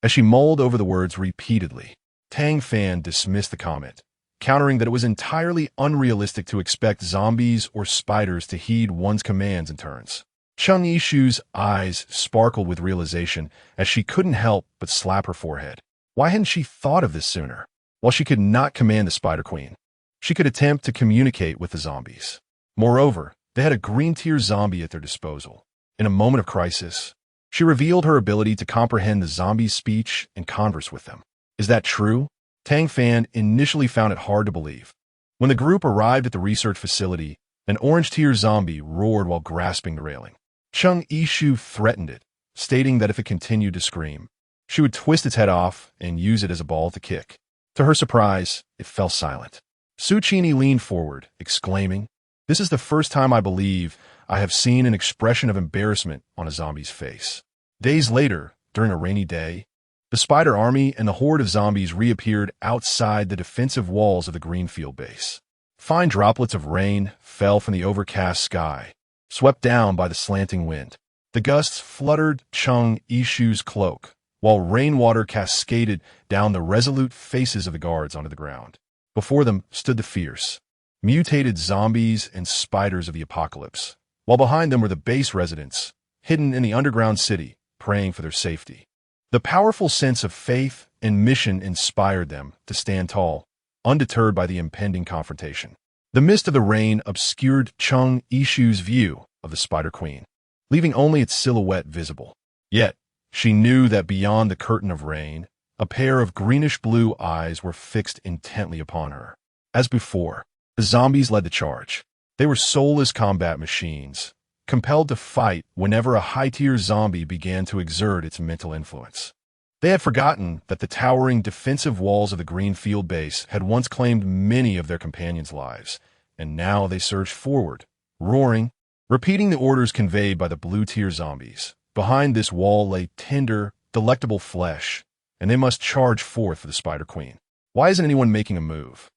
As she mulled over the words repeatedly, Tang Fan dismissed the comment, countering that it was entirely unrealistic to expect zombies or spiders to heed one's commands and turns. Cheng Yishu's eyes sparkled with realization as she couldn't help but slap her forehead. Why hadn't she thought of this sooner? While she could not command the Spider Queen, she could attempt to communicate with the zombies. Moreover, they had a green-tier zombie at their disposal. In a moment of crisis, she revealed her ability to comprehend the zombies' speech and converse with them. Is that true? Tang Fan initially found it hard to believe. When the group arrived at the research facility, an orange-tier zombie roared while grasping the railing. Cheng Yishu threatened it, stating that if it continued to scream, she would twist its head off and use it as a ball to kick. To her surprise, it fell silent. Su Qini leaned forward, exclaiming, "This is the first time I believe I have seen an expression of embarrassment on a zombie's face." Days later, during a rainy day, the spider army and the horde of zombies reappeared outside the defensive walls of the Greenfield base. Fine droplets of rain fell from the overcast sky, swept down by the slanting wind. The gusts fluttered Cheng Yishu's cloak, while rainwater cascaded down the resolute faces of the guards onto the ground. Before them stood the fierce, mutated zombies and spiders of the apocalypse, while behind them were the base residents, hidden in the underground city, praying for their safety. The powerful sense of faith and mission inspired them to stand tall, undeterred by the impending confrontation. The mist of the rain obscured Cheng Yishu's view of the Spider Queen, leaving only its silhouette visible. Yet, she knew that beyond the curtain of rain, a pair of greenish-blue eyes were fixed intently upon her. As before, the zombies led the charge. They were soulless combat machines, compelled to fight whenever a high-tier zombie began to exert its mental influence. They had forgotten that the towering defensive walls of the Greenfield base had once claimed many of their companions' lives, and now they surged forward, roaring, repeating the orders conveyed by the blue-tier zombies. Behind this wall lay tender, delectable flesh, and they must charge forth for the Spider Queen. Why isn't anyone making a move?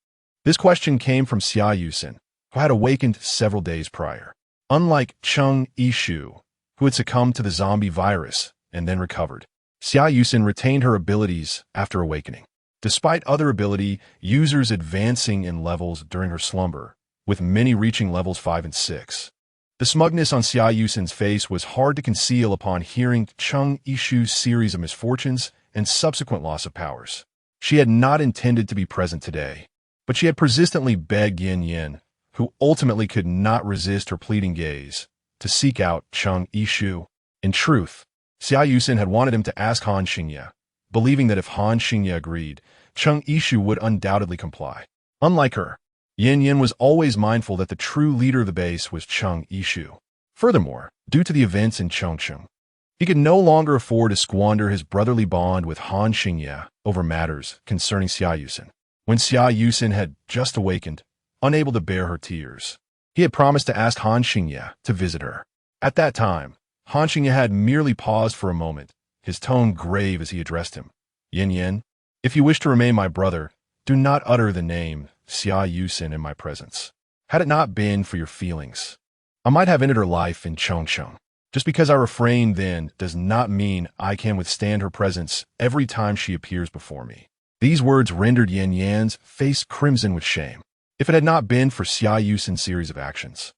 This question came from Xia Yusin, who had awakened several days prior. Unlike Cheng Yishu, who had succumbed to the zombie virus and then recovered, Xia Yusin retained her abilities after awakening. Despite other ability users advancing in levels during her slumber, with many reaching levels 5 and 6. The smugness on Xia Yusin's face was hard to conceal upon hearing Cheng Yishu's series of misfortunes and subsequent loss of powers. She had not intended to be present today, but she had persistently begged Yin Yin, who ultimately could not resist her pleading gaze, to seek out Cheng Yishu. In truth, Xia Yusin had wanted him to ask Han Xingye, believing that if Han Xingye agreed, Cheng Yishu would undoubtedly comply. Unlike her, Yin Yin was always mindful that the true leader of the base was Cheng Yishu. Furthermore, due to the events in Chongqing, he could no longer afford to squander his brotherly bond with Han Xingye over matters concerning Xia Yusin. When Xia Yusin had just awakened, unable to bear her tears, he had promised to ask Han Xingye to visit her. At that time, Han Xingye had merely paused for a moment, his tone grave as he addressed him. Yin Yin, if you wish to remain my brother, do not utter the name Xia Yusin in my presence. Had it not been for your feelings, I might have ended her life in Chongqing. Just because I refrain then does not mean I can withstand her presence every time she appears before me. These words rendered Yin Yan's face crimson with shame. If it had not been for Xia Yusin's series of actions,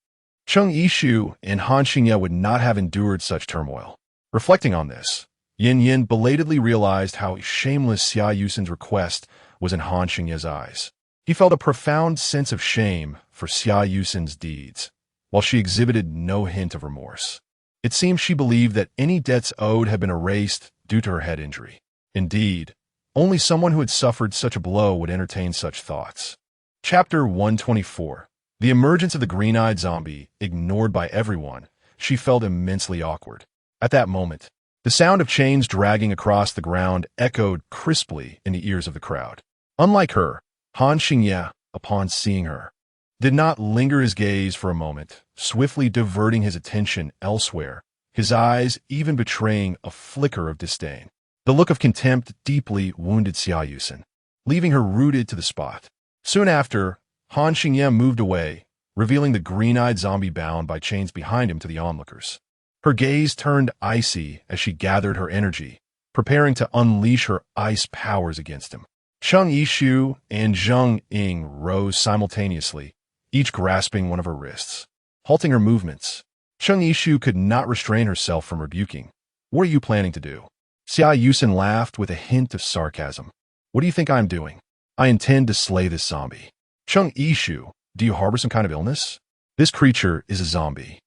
Cheng Yishu and Han Xingye would not have endured such turmoil. Reflecting on this, Yin Yin belatedly realized how shameless Xia Yusin's request was in Han Xingye's eyes. He felt a profound sense of shame for Xia Yusin's deeds, while she exhibited no hint of remorse. It seemed she believed that any debts owed had been erased due to her head injury. Indeed, only someone who had suffered such a blow would entertain such thoughts. Chapter 124. The emergence of the green-eyed zombie, ignored by everyone, she felt immensely awkward. At that moment, the sound of chains dragging across the ground echoed crisply in the ears of the crowd. Unlike her, Han Xingye, upon seeing her, did not linger his gaze for a moment, swiftly diverting his attention elsewhere, his eyes even betraying a flicker of disdain. The look of contempt deeply wounded Xia Yusin, leaving her rooted to the spot. Soon after, Han Xingye moved away, revealing the green-eyed zombie bound by chains behind him to the onlookers. Her gaze turned icy as she gathered her energy, preparing to unleash her ice powers against him. Cheng Yishu and Zheng Ying rose simultaneously, each grasping one of her wrists, halting her movements. Cheng Yishu could not restrain herself from rebuking. What are you planning to do? Xia Yusin laughed with a hint of sarcasm. What do you think I am doing? I intend to slay this zombie. Cheng Yishu, do you harbor some kind of illness? This creature is a zombie,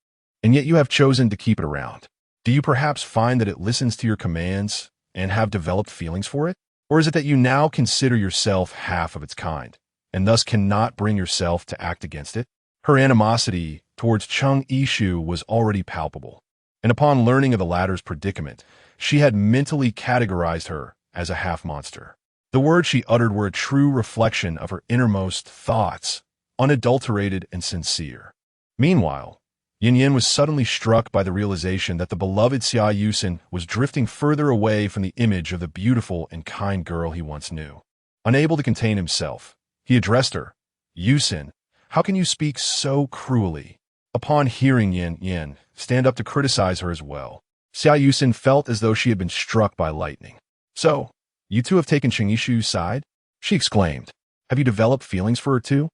and yet you have chosen to keep it around. Do you perhaps find that it listens to your commands and have developed feelings for it? Or is it that you now consider yourself half of its kind, and thus cannot bring yourself to act against it? Her animosity towards Cheng Yishu was already palpable, and upon learning of the latter's predicament, she had mentally categorized her as a half-monster. The words she uttered were a true reflection of her innermost thoughts, unadulterated and sincere. Meanwhile, Yin Yin was suddenly struck by the realization that the beloved Xia Yusin was drifting further away from the image of the beautiful and kind girl he once knew. Unable to contain himself, he addressed her. Yusin, how can you speak so cruelly? Upon hearing Yin Yin stand up to criticize her as well, Xia Yusin felt as though she had been struck by lightning. So, you two have taken Cheng Yishu's side? She exclaimed. Have you developed feelings for her too?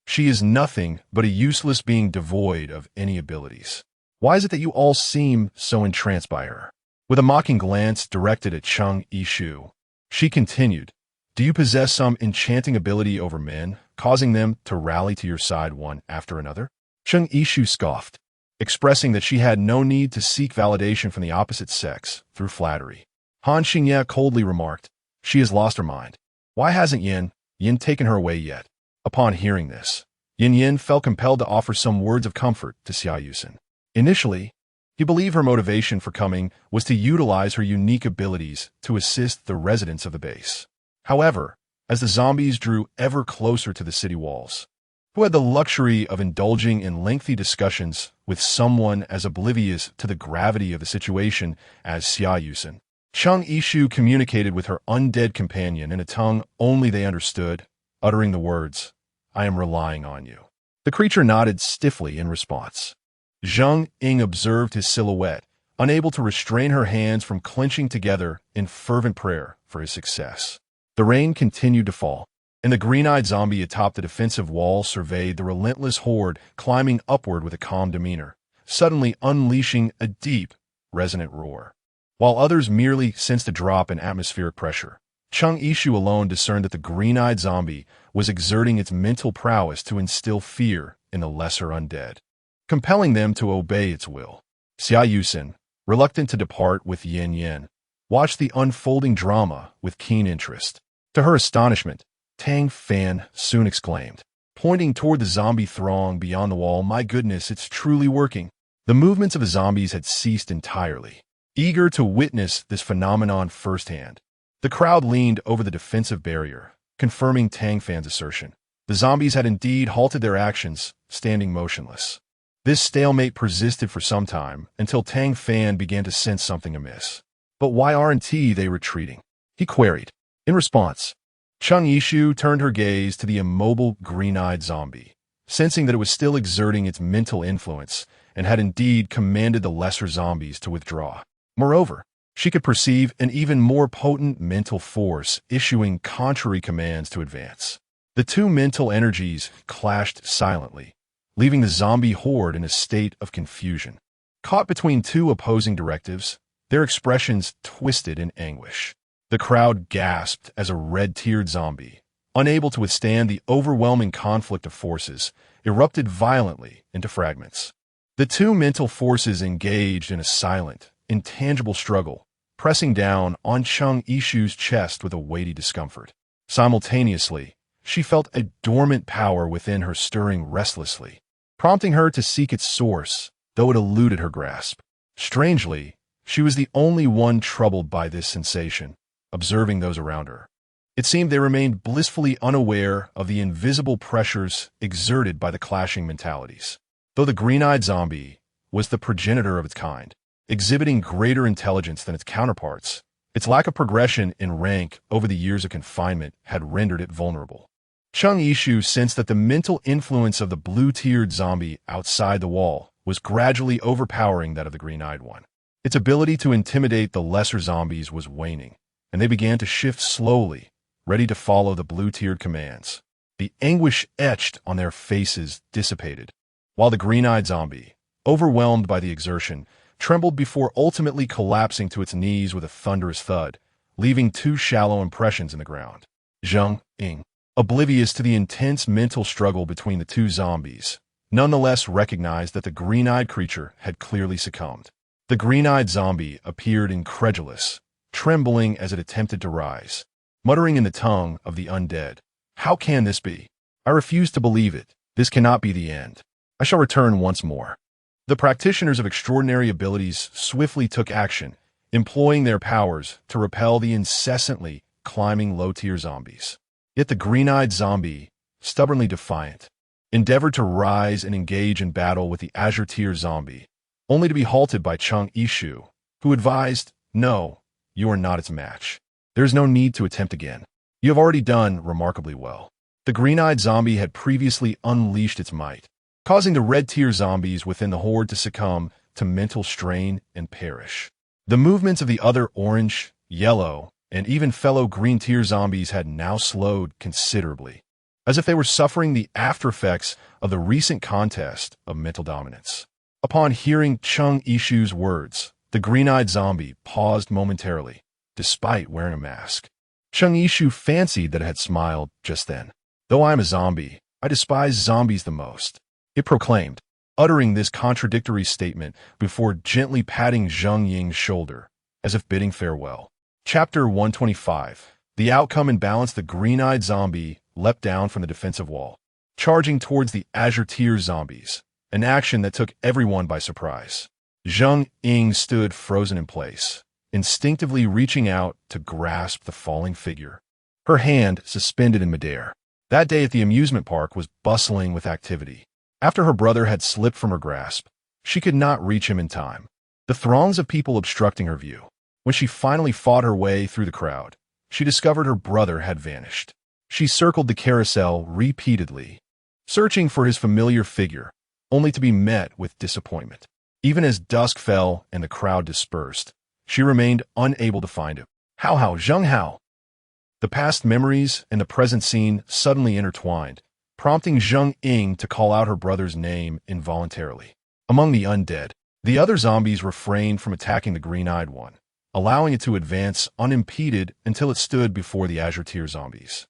She is nothing but a useless being devoid of any abilities. Why is it that you all seem so entranced by her? With a mocking glance directed at Cheng Yishu, she continued, do you possess some enchanting ability over men, causing them to rally to your side one after another? Cheng Yishu scoffed, expressing that she had no need to seek validation from the opposite sex through flattery. Han Xingye coldly remarked, she has lost her mind. Why hasn't Yin taken her away yet? Upon hearing this, Yin Yin felt compelled to offer some words of comfort to Xia Yusin. Initially, he believed her motivation for coming was to utilize her unique abilities to assist the residents of the base. However, as the zombies drew ever closer to the city walls, who had the luxury of indulging in lengthy discussions with someone as oblivious to the gravity of the situation as Xiaoyusen, Chung Ishu communicated with her undead companion in a tongue only they understood, uttering the words, "I am relying on you." The creature nodded stiffly in response. Zheng Ying observed his silhouette, unable to restrain her hands from clenching together in fervent prayer for his success. The rain continued to fall, and the green-eyed zombie atop the defensive wall surveyed the relentless horde climbing upward with a calm demeanor, suddenly unleashing a deep, resonant roar. While others merely sensed a drop in atmospheric pressure, Chung Ishu alone discerned that the green-eyed zombie was exerting its mental prowess to instill fear in the lesser undead, compelling them to obey its will. Xia Yusen, reluctant to depart with Yin Yin, watched the unfolding drama with keen interest. To her astonishment, Tang Fan soon exclaimed, pointing toward the zombie throng beyond the wall, "My goodness, it's truly working." The movements of the zombies had ceased entirely. Eager to witness this phenomenon firsthand, the crowd leaned over the defensive barrier, confirming Tang Fan's assertion. The zombies had indeed halted their actions, standing motionless. This stalemate persisted for some time, until Tang Fan began to sense something amiss. "But why aren't they retreating?" he queried. In response, Chung Yishu turned her gaze to the immobile green-eyed zombie, sensing that it was still exerting its mental influence and had indeed commanded the lesser zombies to withdraw. Moreover, she could perceive an even more potent mental force issuing contrary commands to advance. The two mental energies clashed silently, leaving the zombie horde in a state of confusion. Caught between two opposing directives, their expressions twisted in anguish. The crowd gasped as a red-tiered zombie, unable to withstand the overwhelming conflict of forces, erupted violently into fragments. The two mental forces engaged in a silent, intangible struggle, pressing down on Chung Ishu's chest with a weighty discomfort. Simultaneously, she felt a dormant power within her stirring restlessly, prompting her to seek its source, though it eluded her grasp. Strangely, she was the only one troubled by this sensation, observing those around her. It seemed they remained blissfully unaware of the invisible pressures exerted by the clashing mentalities. Though the green-eyed zombie was the progenitor of its kind, exhibiting greater intelligence than its counterparts, its lack of progression in rank over the years of confinement had rendered it vulnerable. Chung Ishu sensed that the mental influence of the blue-tiered zombie outside the wall was gradually overpowering that of the green-eyed one. Its ability to intimidate the lesser zombies was waning, and they began to shift slowly, ready to follow the blue-tiered commands. The anguish etched on their faces dissipated, while the green-eyed zombie, overwhelmed by the exertion, trembled before ultimately collapsing to its knees with a thunderous thud, leaving two shallow impressions in the ground. Zheng Ying, oblivious to the intense mental struggle between the two zombies, nonetheless recognized that the green-eyed creature had clearly succumbed. The green-eyed zombie appeared incredulous, trembling as it attempted to rise, muttering in the tongue of the undead, "How can this be? I refuse to believe it. This cannot be the end. I shall return once more." The practitioners of extraordinary abilities swiftly took action, employing their powers to repel the incessantly climbing low-tier zombies. Yet the green-eyed zombie, stubbornly defiant, endeavored to rise and engage in battle with the azure-tier zombie, only to be halted by Chung Ishu, who advised, "No, you are not its match. There is no need to attempt again. You have already done remarkably well." The green-eyed zombie had previously unleashed its might, causing the red-tier zombies within the horde to succumb to mental strain and perish. The movements of the other orange, yellow, and even fellow green-tier zombies had now slowed considerably, as if they were suffering the after-effects of the recent contest of mental dominance. Upon hearing Chung Ishu's words, the green-eyed zombie paused momentarily, despite wearing a mask. Chung Ishu fancied that it had smiled just then. "Though I am a zombie, I despise zombies the most," it proclaimed, uttering this contradictory statement before gently patting Zheng Ying's shoulder, as if bidding farewell. Chapter 125. The outcome and balance. The green-eyed zombie leapt down from the defensive wall, charging towards the azure-tier zombies, an action that took everyone by surprise. Zheng Ying stood frozen in place, instinctively reaching out to grasp the falling figure, her hand suspended in midair. That day at the amusement park was bustling with activity. After her brother had slipped from her grasp, she could not reach him in time, the throngs of people obstructing her view. When she finally fought her way through the crowd, she discovered her brother had vanished. She circled the carousel repeatedly, searching for his familiar figure, only to be met with disappointment. Even as dusk fell and the crowd dispersed, she remained unable to find him. How, Zheng Hao. The past memories and the present scene suddenly intertwined, prompting Zheng Ying to call out her brother's name involuntarily. Among the undead, the other zombies refrained from attacking the green-eyed one, allowing it to advance unimpeded until it stood before the azure tier zombies.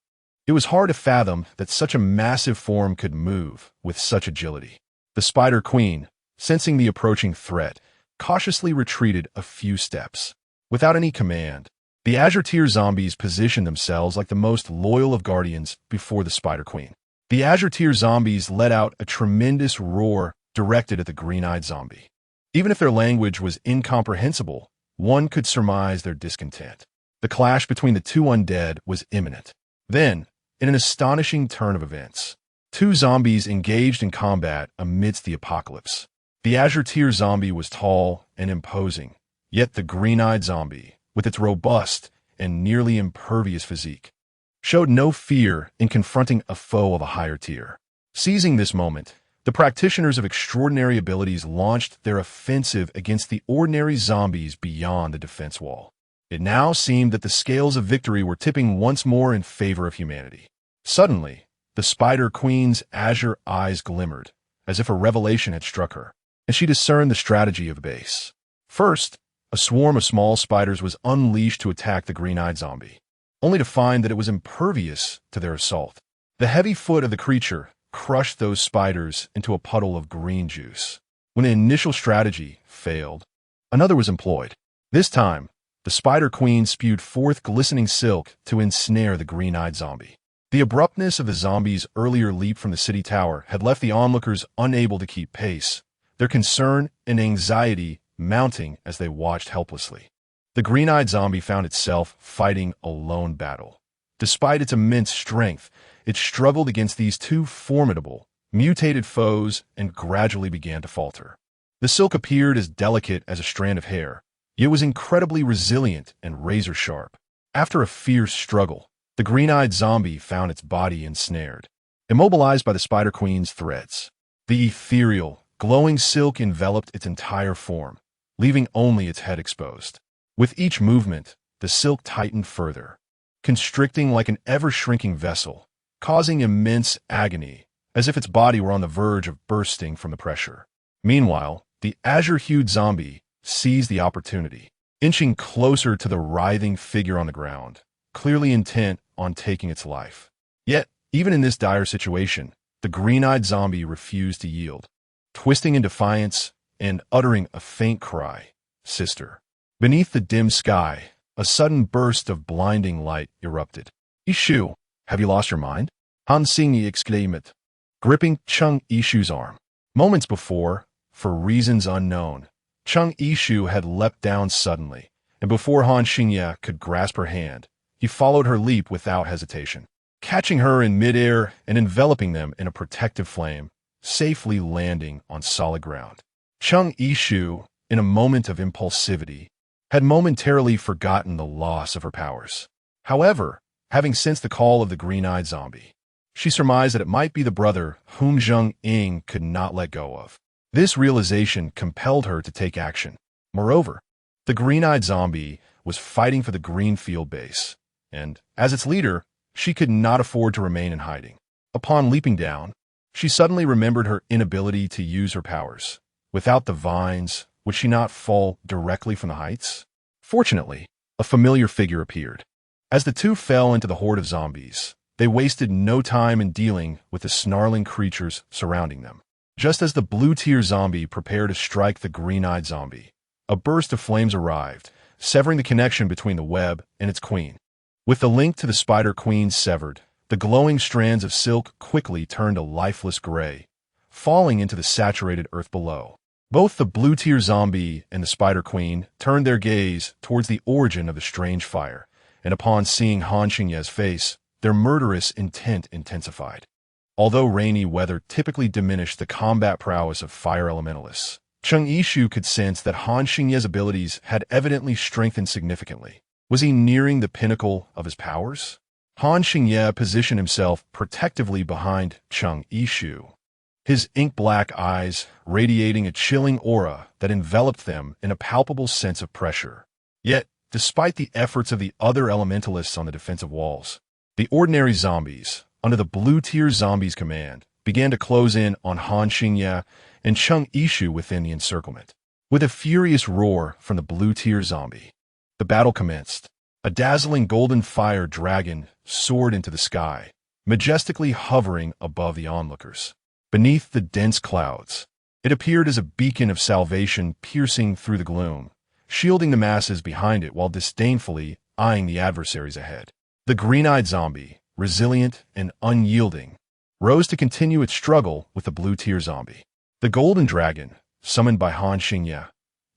It was hard to fathom that such a massive form could move with such agility. The Spider Queen, sensing the approaching threat, cautiously retreated a few steps. Without any command, the azure tier zombies positioned themselves like the most loyal of guardians before the Spider Queen. The azure tier zombies let out a tremendous roar directed at the green-eyed zombie. Even if their language was incomprehensible, one could surmise their discontent. The clash between the two undead was imminent. Then, in an astonishing turn of events, two zombies engaged in combat amidst the apocalypse. The azure tier zombie was tall and imposing, yet the green-eyed zombie, with its robust and nearly impervious physique, showed no fear in confronting a foe of a higher tier. Seizing this moment, the practitioners of extraordinary abilities launched their offensive against the ordinary zombies beyond the defense wall. It now seemed that the scales of victory were tipping once more in favor of humanity. Suddenly, the Spider Queen's azure eyes glimmered, as if a revelation had struck her, and she discerned the strategy of the base. First, a swarm of small spiders was unleashed to attack the green-eyed zombie, only to find that it was impervious to their assault. The heavy foot of the creature crushed those spiders into a puddle of green juice. When the initial strategy failed, another was employed. This time, the Spider Queen spewed forth glistening silk to ensnare the green-eyed zombie. The abruptness of the zombie's earlier leap from the city tower had left the onlookers unable to keep pace, their concern and anxiety mounting as they watched helplessly. The green-eyed zombie found itself fighting a lone battle. Despite its immense strength, it struggled against these two formidable, mutated foes and gradually began to falter. The silk appeared as delicate as a strand of hair, yet was incredibly resilient and razor-sharp. After a fierce struggle, the green-eyed zombie found its body ensnared, immobilized by the Spider Queen's threads. The ethereal, glowing silk enveloped its entire form, leaving only its head exposed. With each movement, the silk tightened further, constricting like an ever-shrinking vessel, causing immense agony, as if its body were on the verge of bursting from the pressure. Meanwhile, the azure-hued zombie seized the opportunity, inching closer to the writhing figure on the ground, clearly intent on taking its life. Yet, even in this dire situation, the green-eyed zombie refused to yield, twisting in defiance and uttering a faint cry, "Sister." Beneath the dim sky, a sudden burst of blinding light erupted. "Ishu, have you lost your mind?" Han Xingyi exclaimed, gripping Cheng Yishu's arm. Moments before, for reasons unknown, Cheng Yishu had leapt down suddenly, and before Han Xingyi could grasp her hand, he followed her leap without hesitation, catching her in midair and enveloping them in a protective flame, safely landing on solid ground. Cheng Yishu, in a moment of impulsivity, had momentarily forgotten the loss of her powers. However, having sensed the call of the green-eyed zombie, she surmised that it might be the brother whom Zheng Ying could not let go of. This realization compelled her to take action. Moreover, the green-eyed zombie was fighting for the Greenfield base, and, as its leader, she could not afford to remain in hiding. Upon leaping down, she suddenly remembered her inability to use her powers. Without the vines, would she not fall directly from the heights? Fortunately, a familiar figure appeared. As the two fell into the horde of zombies, they wasted no time in dealing with the snarling creatures surrounding them. Just as the blue-tier zombie prepared to strike the green-eyed zombie, a burst of flames arrived, severing the connection between the web and its queen. With the link to the Spider Queen severed, the glowing strands of silk quickly turned a lifeless gray, falling into the saturated earth below. Both the blue-tear zombie and the spider queen turned their gaze towards the origin of the strange fire, and upon seeing Han Xingye's face, their murderous intent intensified. Although rainy weather typically diminished the combat prowess of fire elementalists, Cheng Yishu could sense that Han Xingye's abilities had evidently strengthened significantly. Was he nearing the pinnacle of his powers? Han Xingye positioned himself protectively behind Cheng Yishu, his ink-black eyes radiating a chilling aura that enveloped them in a palpable sense of pressure. Yet, despite the efforts of the other elementalists on the defensive walls, the ordinary zombies, under the blue-tier zombies' command, began to close in on Han Xingye and Cheng Yishu within the encirclement. With a furious roar from the blue-tier zombie, the battle commenced. A dazzling golden fire dragon soared into the sky, majestically hovering above the onlookers. Beneath the dense clouds, it appeared as a beacon of salvation piercing through the gloom, shielding the masses behind it while disdainfully eyeing the adversaries ahead. The green-eyed zombie, resilient and unyielding, rose to continue its struggle with the blue-tier zombie. The golden dragon, summoned by Han Xingye,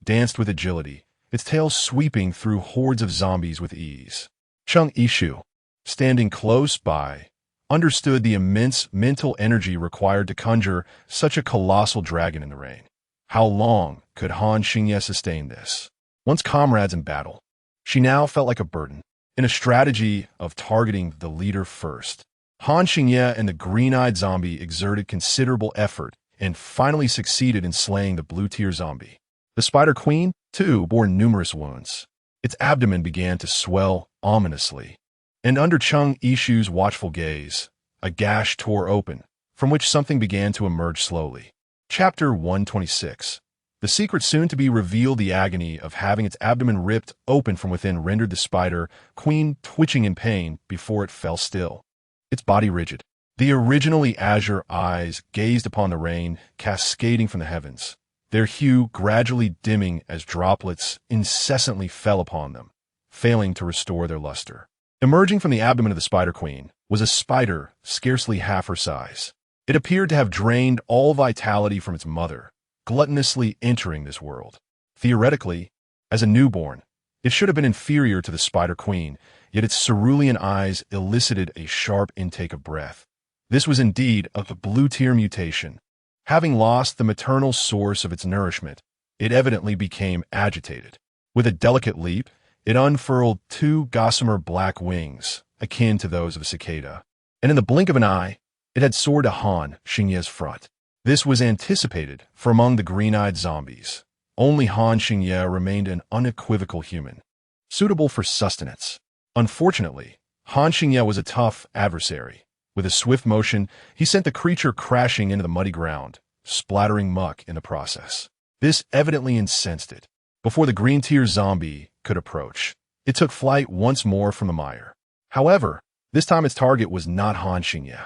danced with agility, its tail sweeping through hordes of zombies with ease. Cheng Yishu, standing close by, understood the immense mental energy required to conjure such a colossal dragon in the rain. How long could Han Xingye sustain this? Once comrades in battle, she now felt like a burden. In a strategy of targeting the leader first, Han Xingye and the green-eyed zombie exerted considerable effort and finally succeeded in slaying the blue-tier zombie. The spider queen, too, bore numerous wounds. Its abdomen began to swell ominously, and under Cheng Yishu's watchful gaze, a gash tore open, from which something began to emerge slowly. Chapter 126. The secret soon to be revealed. The agony of having its abdomen ripped open from within rendered the spider queen twitching in pain before it fell still, its body rigid. The originally azure eyes gazed upon the rain cascading from the heavens, their hue gradually dimming as droplets incessantly fell upon them, failing to restore their luster. Emerging from the abdomen of the spider queen was a spider scarcely half her size. It appeared to have drained all vitality from its mother, gluttonously entering this world. Theoretically, as a newborn, it should have been inferior to the spider queen, yet its cerulean eyes elicited a sharp intake of breath. This was indeed of the blue-tier mutation. Having lost the maternal source of its nourishment, it evidently became agitated. With a delicate leap, it unfurled two gossamer black wings, akin to those of a cicada, and in the blink of an eye, it had soared to Han Xingye's front. This was anticipated, for among the green-eyed zombies, only Han Xingye remained an unequivocal human, suitable for sustenance. Unfortunately, Han Xingye was a tough adversary. With a swift motion, he sent the creature crashing into the muddy ground, splattering muck in the process. This evidently incensed it. Before the green-tier zombie could approach, it took flight once more from the mire. However, this time its target was not Han Xingye,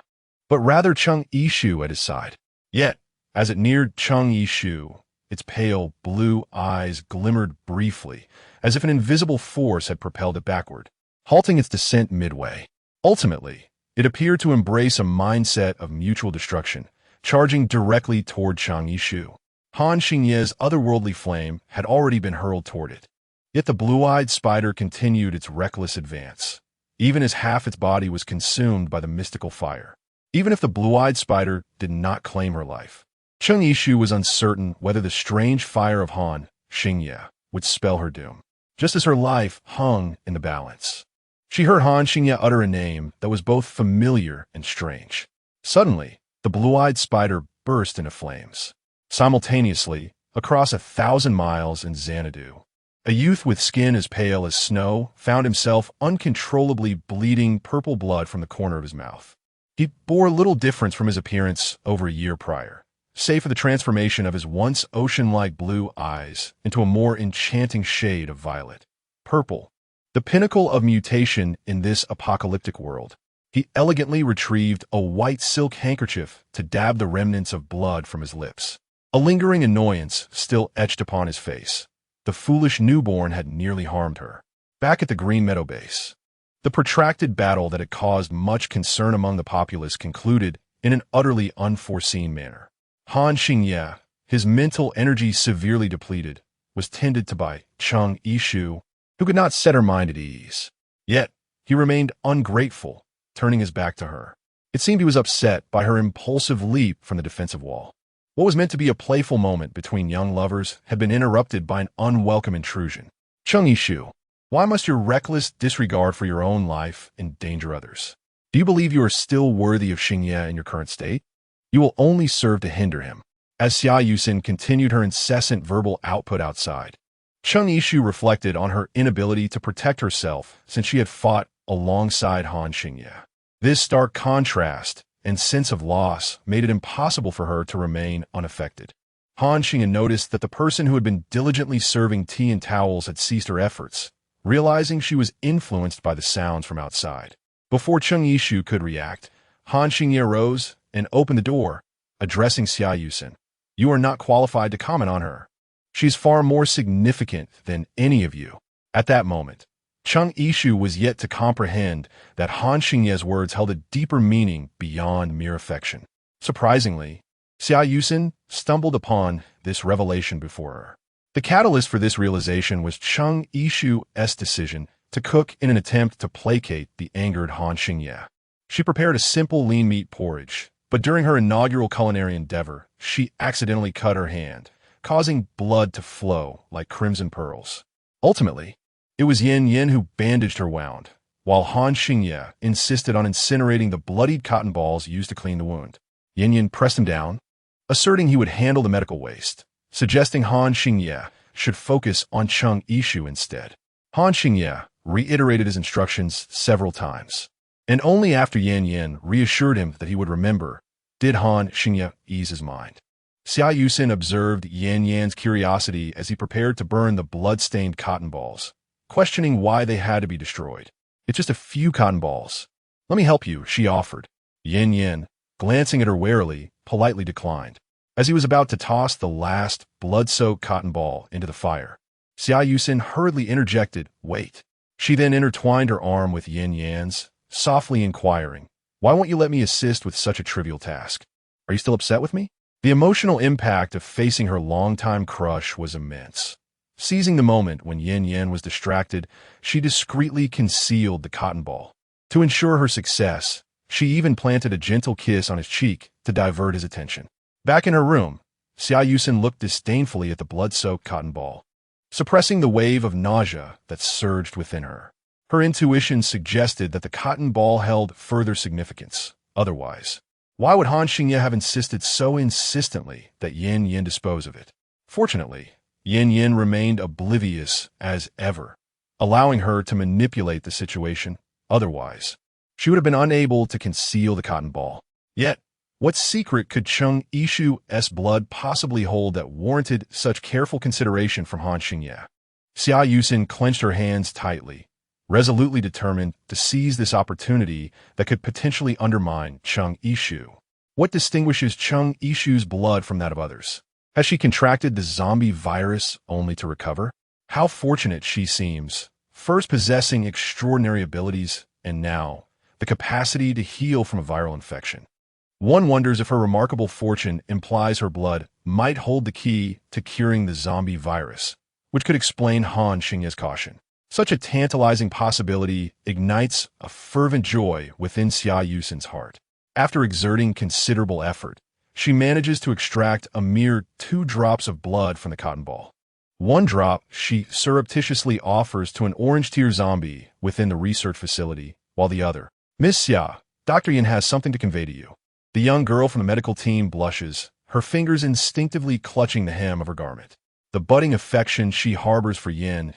but rather Cheng Yishu at his side. Yet, as it neared Cheng Yishu, its pale blue eyes glimmered briefly, as if an invisible force had propelled it backward, halting its descent midway. Ultimately, it appeared to embrace a mindset of mutual destruction, charging directly toward Cheng Yishu. Han Xingye's otherworldly flame had already been hurled toward it. Yet the blue-eyed spider continued its reckless advance, even as half its body was consumed by the mystical fire. Even if the blue-eyed spider did not claim her life, Cheng Yishu was uncertain whether the strange fire of Han Xingye would spell her doom, just as her life hung in the balance. She heard Han Xingye utter a name that was both familiar and strange. Suddenly, the blue-eyed spider burst into flames. Simultaneously, across 1,000 miles in Xanadu, a youth with skin as pale as snow found himself uncontrollably bleeding purple blood from the corner of his mouth. He bore little difference from his appearance over a year prior, save for the transformation of his once ocean-like blue eyes into a more enchanting shade of violet. Purple, the pinnacle of mutation in this apocalyptic world. He elegantly retrieved a white silk handkerchief to dab the remnants of blood from his lips. A lingering annoyance still etched upon his face. The foolish newborn had nearly harmed her. Back at the Green Meadow base, the protracted battle that had caused much concern among the populace concluded in an utterly unforeseen manner. Han Xingye, his mental energy severely depleted, was tended to by Cheng Yishu, who could not set her mind at ease. Yet, he remained ungrateful, turning his back to her. It seemed he was upset by her impulsive leap from the defensive wall. What was meant to be a playful moment between young lovers had been interrupted by an unwelcome intrusion. Cheng Yishu, why must your reckless disregard for your own life endanger others? Do you believe you are still worthy of Xingye in your current state? You will only serve to hinder him. As Xia Yusin continued her incessant verbal output outside, Cheng Yishu reflected on her inability to protect herself since she had fought alongside Han Xingye. This stark contrast and sense of loss made it impossible for her to remain unaffected. Han Xingye noticed that the person who had been diligently serving tea and towels had ceased her efforts, realizing she was influenced by the sounds from outside. Before Cheng Yishu could react, Han Xingye rose and opened the door, addressing Xia Yusin. You are not qualified to comment on her. She's far more significant than any of you. At that moment, Cheng Yishu was yet to comprehend that Han Xingye's words held a deeper meaning beyond mere affection. Surprisingly, Xia Yusin stumbled upon this revelation before her. The catalyst for this realization was Cheng Yishu's decision to cook in an attempt to placate the angered Han Xingye. She prepared a simple lean meat porridge, but during her inaugural culinary endeavor, she accidentally cut her hand, causing blood to flow like crimson pearls. Ultimately, it was Yan Yan who bandaged her wound, while Han Xingye insisted on incinerating the bloodied cotton balls used to clean the wound. Yan Yan pressed him down, asserting he would handle the medical waste, suggesting Han Xingye should focus on Cheng Yishu instead. Han Xingye reiterated his instructions several times, and only after Yan Yan reassured him that he would remember did Han Xingye ease his mind. Xia Yusin observed Yan Yan's curiosity as he prepared to burn the blood-stained cotton balls, questioning why they had to be destroyed. It's just a few cotton balls. Let me help you, she offered. Yan Yan, glancing at her warily, politely declined. As he was about to toss the last blood-soaked cotton ball into the fire, Xia Yusin hurriedly interjected, wait. She then intertwined her arm with Yan Yan's, softly inquiring, why won't you let me assist with such a trivial task? Are you still upset with me? The emotional impact of facing her longtime crush was immense. Seizing the moment when Yan Yan was distracted, she discreetly concealed the cotton ball. To ensure her success, she even planted a gentle kiss on his cheek to divert his attention. Back in her room, Xia Yusin looked disdainfully at the blood-soaked cotton ball, suppressing the wave of nausea that surged within her. Her intuition suggested that the cotton ball held further significance. Otherwise, why would Han Xingye have insisted so insistently that Yan Yan dispose of it? Fortunately, Yan Yan remained oblivious as ever, allowing her to manipulate the situation. Otherwise, she would have been unable to conceal the cotton ball. Yet, what secret could Cheng Yishu's blood possibly hold that warranted such careful consideration from Han Xingye? Xia Yusin clenched her hands tightly, resolutely determined to seize this opportunity that could potentially undermine Cheng Yishu. What distinguishes Cheng Yishu's blood from that of others? Has she contracted the zombie virus only to recover? How fortunate she seems, first possessing extraordinary abilities and now the capacity to heal from a viral infection. One wonders if her remarkable fortune implies her blood might hold the key to curing the zombie virus, which could explain Han Xingye's caution. Such a tantalizing possibility ignites a fervent joy within Xia Yusin's heart. After exerting considerable effort, she manages to extract a mere 2 drops of blood from the cotton ball. 1 drop she surreptitiously offers to an orange-tear zombie within the research facility, while the other, Miss Xia, Dr. Yin has something to convey to you. The young girl from the medical team blushes, her fingers instinctively clutching the hem of her garment. The budding affection she harbors for Yin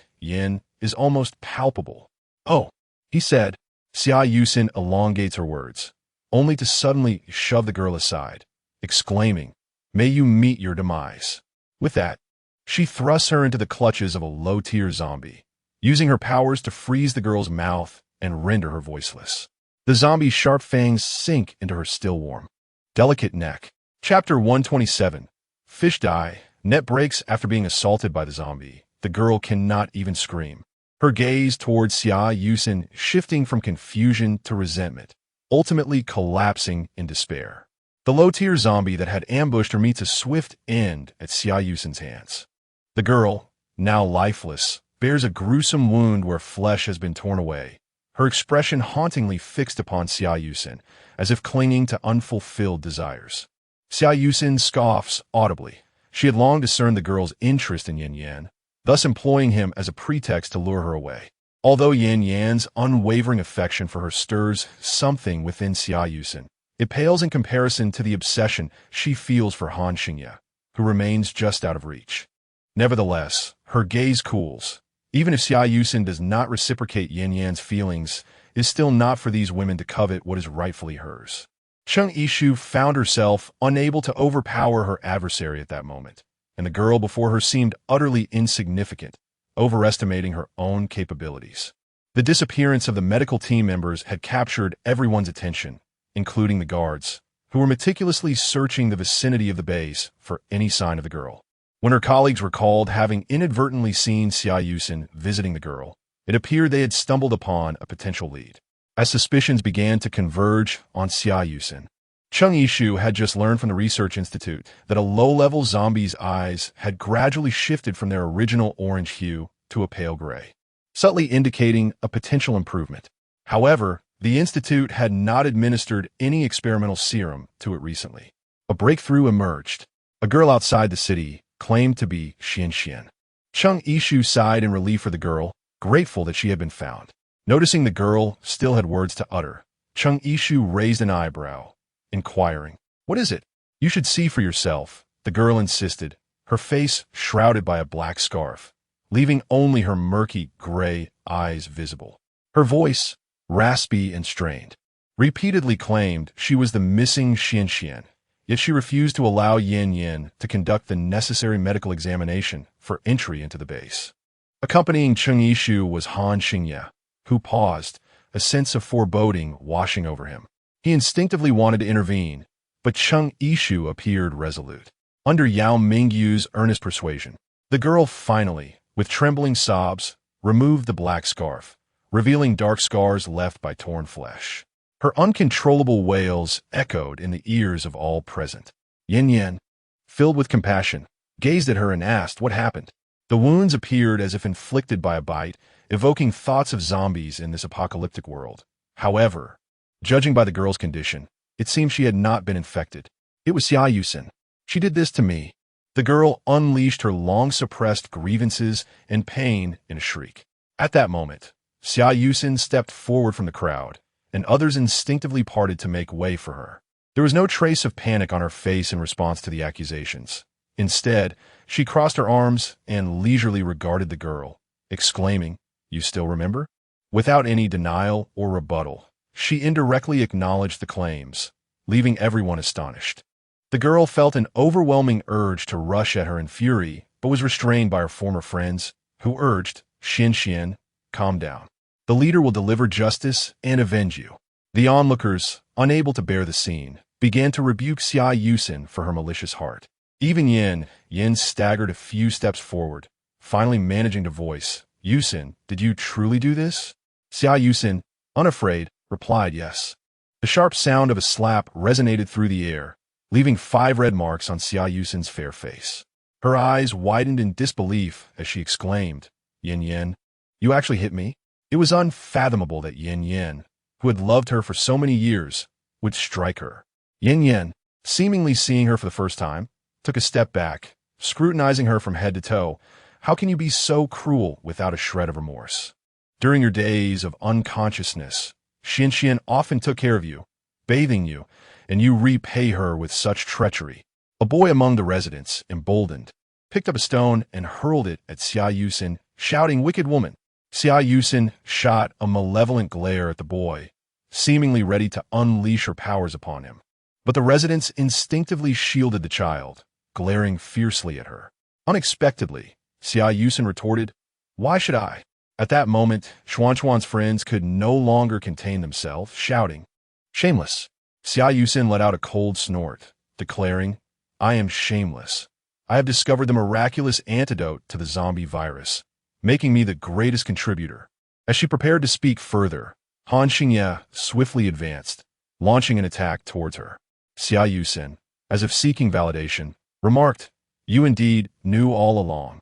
is almost palpable. Oh, he said. Xia Yusin elongates her words, only to suddenly shove the girl aside, exclaiming, may you meet your demise. With that, she thrusts her into the clutches of a low-tier zombie, using her powers to freeze the girl's mouth and render her voiceless. The zombie's sharp fangs sink into her still warm, delicate neck. Chapter 127. Fish die. Net breaks after being assaulted by the zombie. The girl cannot even scream. Her gaze towards Xia Yusin shifting from confusion to resentment, ultimately collapsing in despair. The low-tier zombie that had ambushed her meets a swift end at Xia Yusen's hands. The girl, now lifeless, bears a gruesome wound where flesh has been torn away, her expression hauntingly fixed upon Xia Yusen, as if clinging to unfulfilled desires. Xia Yusen scoffs audibly. She had long discerned the girl's interest in Yin Yan, thus employing him as a pretext to lure her away. Although Yin Yan's unwavering affection for her stirs something within Xia Yusen, it pales in comparison to the obsession she feels for Han Xingye, who remains just out of reach. Nevertheless, her gaze cools. Even if Xia Yusen does not reciprocate Yin Yan's feelings, it is still not for these women to covet what is rightfully hers. Cheng Yishu found herself unable to overpower her adversary at that moment, and the girl before her seemed utterly insignificant, overestimating her own capabilities. The disappearance of the medical team members had captured everyone's attention, including the guards, who were meticulously searching the vicinity of the base for any sign of the girl. When her colleagues recalled having inadvertently seen Xia Yusen visiting the girl, it appeared they had stumbled upon a potential lead. As suspicions began to converge on Xia Yusen, Cheng Yishu had just learned from the Research Institute that a low-level zombie's eyes had gradually shifted from their original orange hue to a pale gray, subtly indicating a potential improvement. However, the Institute had not administered any experimental serum to it recently. A breakthrough emerged. A girl outside the city claimed to be Xian. Cheng Yishu sighed in relief for the girl, grateful that she had been found. Noticing the girl still had words to utter, Cheng Yishu raised an eyebrow, inquiring, "What is it?" "You should see for yourself," the girl insisted, her face shrouded by a black scarf, leaving only her murky gray eyes visible. Her voice, raspy and strained, repeatedly claimed she was the missing Xian, yet she refused to allow Yin to conduct the necessary medical examination for entry into the base. Accompanying Cheng Yishu was Han Xingye, who paused, a sense of foreboding washing over him. He instinctively wanted to intervene, but Cheng Yishu appeared resolute. Under Yao Mingyu's earnest persuasion, the girl finally, with trembling sobs, removed the black scarf, revealing dark scars left by torn flesh. Her uncontrollable wails echoed in the ears of all present. Yin, filled with compassion, gazed at her and asked what happened. The wounds appeared as if inflicted by a bite, evoking thoughts of zombies in this apocalyptic world. However, judging by the girl's condition, it seemed she had not been infected. "It was Xia Yusen. She did this to me." The girl unleashed her long-suppressed grievances and pain in a shriek. At that moment, Xia Yusen stepped forward from the crowd, and others instinctively parted to make way for her. There was no trace of panic on her face in response to the accusations. Instead, she crossed her arms and leisurely regarded the girl, exclaiming, "You still remember?" Without any denial or rebuttal, she indirectly acknowledged the claims, leaving everyone astonished. The girl felt an overwhelming urge to rush at her in fury, but was restrained by her former friends, who urged, Xian, calm down. The leader will deliver justice and avenge you." The onlookers, unable to bear the scene, began to rebuke Xia Yusen for her malicious heart. Even Yin staggered a few steps forward, finally managing to voice, "Yusen, did you truly do this?" Xia Yusen, unafraid, replied yes. The sharp sound of a slap resonated through the air, leaving 5 red marks on Xia Yusen's fair face. Her eyes widened in disbelief as she exclaimed, Yin, you actually hit me?" It was unfathomable that Yin, who had loved her for so many years, would strike her. Yin, seemingly seeing her for the first time, took a step back, scrutinizing her from head to toe. "How can you be so cruel without a shred of remorse? During your days of unconsciousness, Xian often took care of you, bathing you, and you repay her with such treachery." A boy among the residents, emboldened, picked up a stone and hurled it at Xia Yusen, shouting, "Wicked woman!" Xia Yusen shot a malevolent glare at the boy, seemingly ready to unleash her powers upon him. But the residents instinctively shielded the child, glaring fiercely at her. Unexpectedly, Xia Yusen retorted, "Why should I?" At that moment, Xuan's friends could no longer contain themselves, shouting, "Shameless!" Xia Yusen let out a cold snort, declaring, "I am shameless. I have discovered the miraculous antidote to the zombie virus, making me the greatest contributor." As she prepared to speak further, Han Xingye swiftly advanced, launching an attack towards her. Xia Yusin, as if seeking validation, remarked, "You indeed knew all along."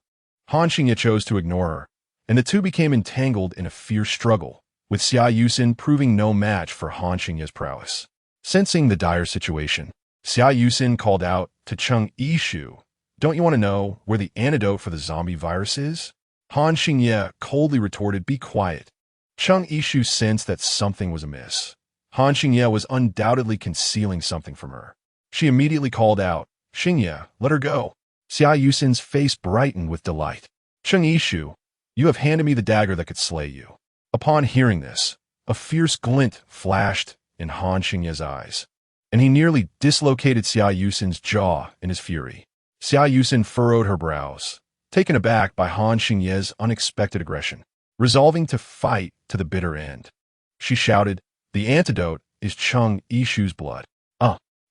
Han Xingye chose to ignore her, and the two became entangled in a fierce struggle, with Xia Yusin proving no match for Han Xingye's prowess. Sensing the dire situation, Xia Yusin called out to Cheng Yishu, "Don't you want to know where the antidote for the zombie virus is?" Han Xingye coldly retorted, "Be quiet." Cheng Yishu sensed that something was amiss. Han Xingye was undoubtedly concealing something from her. She immediately called out, "Xingye, let her go." Xia Yusin's face brightened with delight. "Cheng Yishu, you have handed me the dagger that could slay you." Upon hearing this, a fierce glint flashed in Han Xingye's eyes, and he nearly dislocated Xia Yusin's jaw in his fury. Xia Yusin furrowed her brows, taken aback by Han Xingye's unexpected aggression. Resolving to fight to the bitter end, she shouted, "The antidote is Cheng Yishu's blood."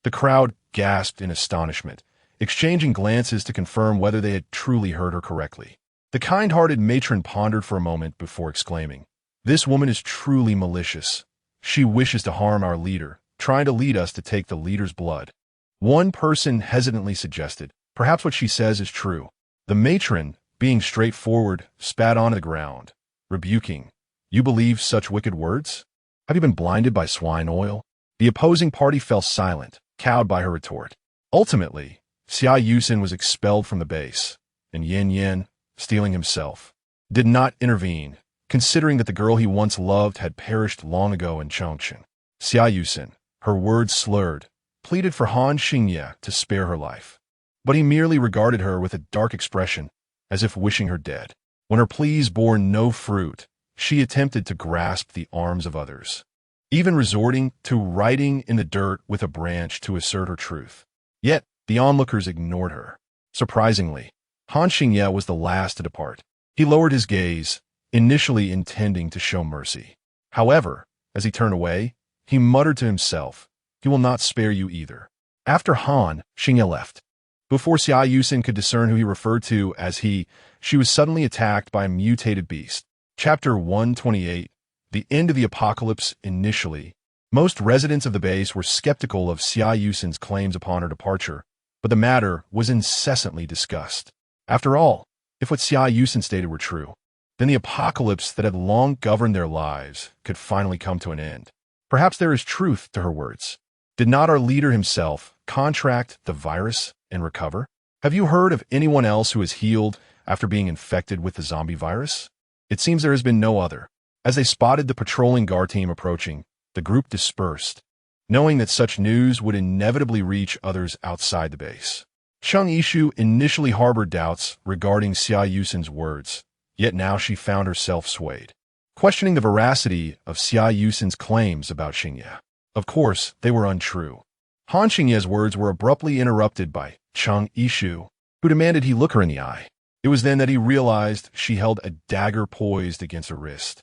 The crowd gasped in astonishment, exchanging glances to confirm whether they had truly heard her correctly. The kind-hearted matron pondered for a moment before exclaiming, "This woman is truly malicious. She wishes to harm our leader, trying to lead us to take the leader's blood." One person hesitantly suggested, "Perhaps what she says is true." The matron, being straightforward, spat onto the ground, rebuking, "You believe such wicked words? Have you been blinded by swine oil?" The opposing party fell silent, cowed by her retort. Ultimately, Xia Yusin was expelled from the base, and Yin Yin, steeling himself, did not intervene, considering that the girl he once loved had perished long ago in Chongqing. Xia Yusin, her words slurred, pleaded for Han Xingye to spare her life, but he merely regarded her with a dark expression, as if wishing her dead. When her pleas bore no fruit, she attempted to grasp the arms of others, even resorting to writing in the dirt with a branch to assert her truth. Yet, the onlookers ignored her. Surprisingly, Han Xingye was the last to depart. He lowered his gaze, initially intending to show mercy. However, as he turned away, he muttered to himself, "He will not spare you either." After Han Xingye left, before Xia Yusin could discern who he referred to as he, she was suddenly attacked by a mutated beast. Chapter 128, The End of the Apocalypse Initially. Most residents of the base were skeptical of Xia Yusin's claims upon her departure, but the matter was incessantly discussed. After all, if what Xia Yusin stated were true, then the apocalypse that had long governed their lives could finally come to an end. Perhaps there is truth to her words. Did not our leader himself contract the virus and recover? Have you heard of anyone else who has healed after being infected with the zombie virus? It seems there has been no other. As they spotted the patrolling guard team approaching, the group dispersed, knowing that such news would inevitably reach others outside the base. Cheng Yishu initially harbored doubts regarding Xia Yusin's words, yet now she found herself swayed, questioning the veracity of Xia Yusin's claims about Xingye. Of course, they were untrue. Han Xingye's words were abruptly interrupted by Cheng Yishu, who demanded he look her in the eye. It was then that he realized she held a dagger poised against her wrist,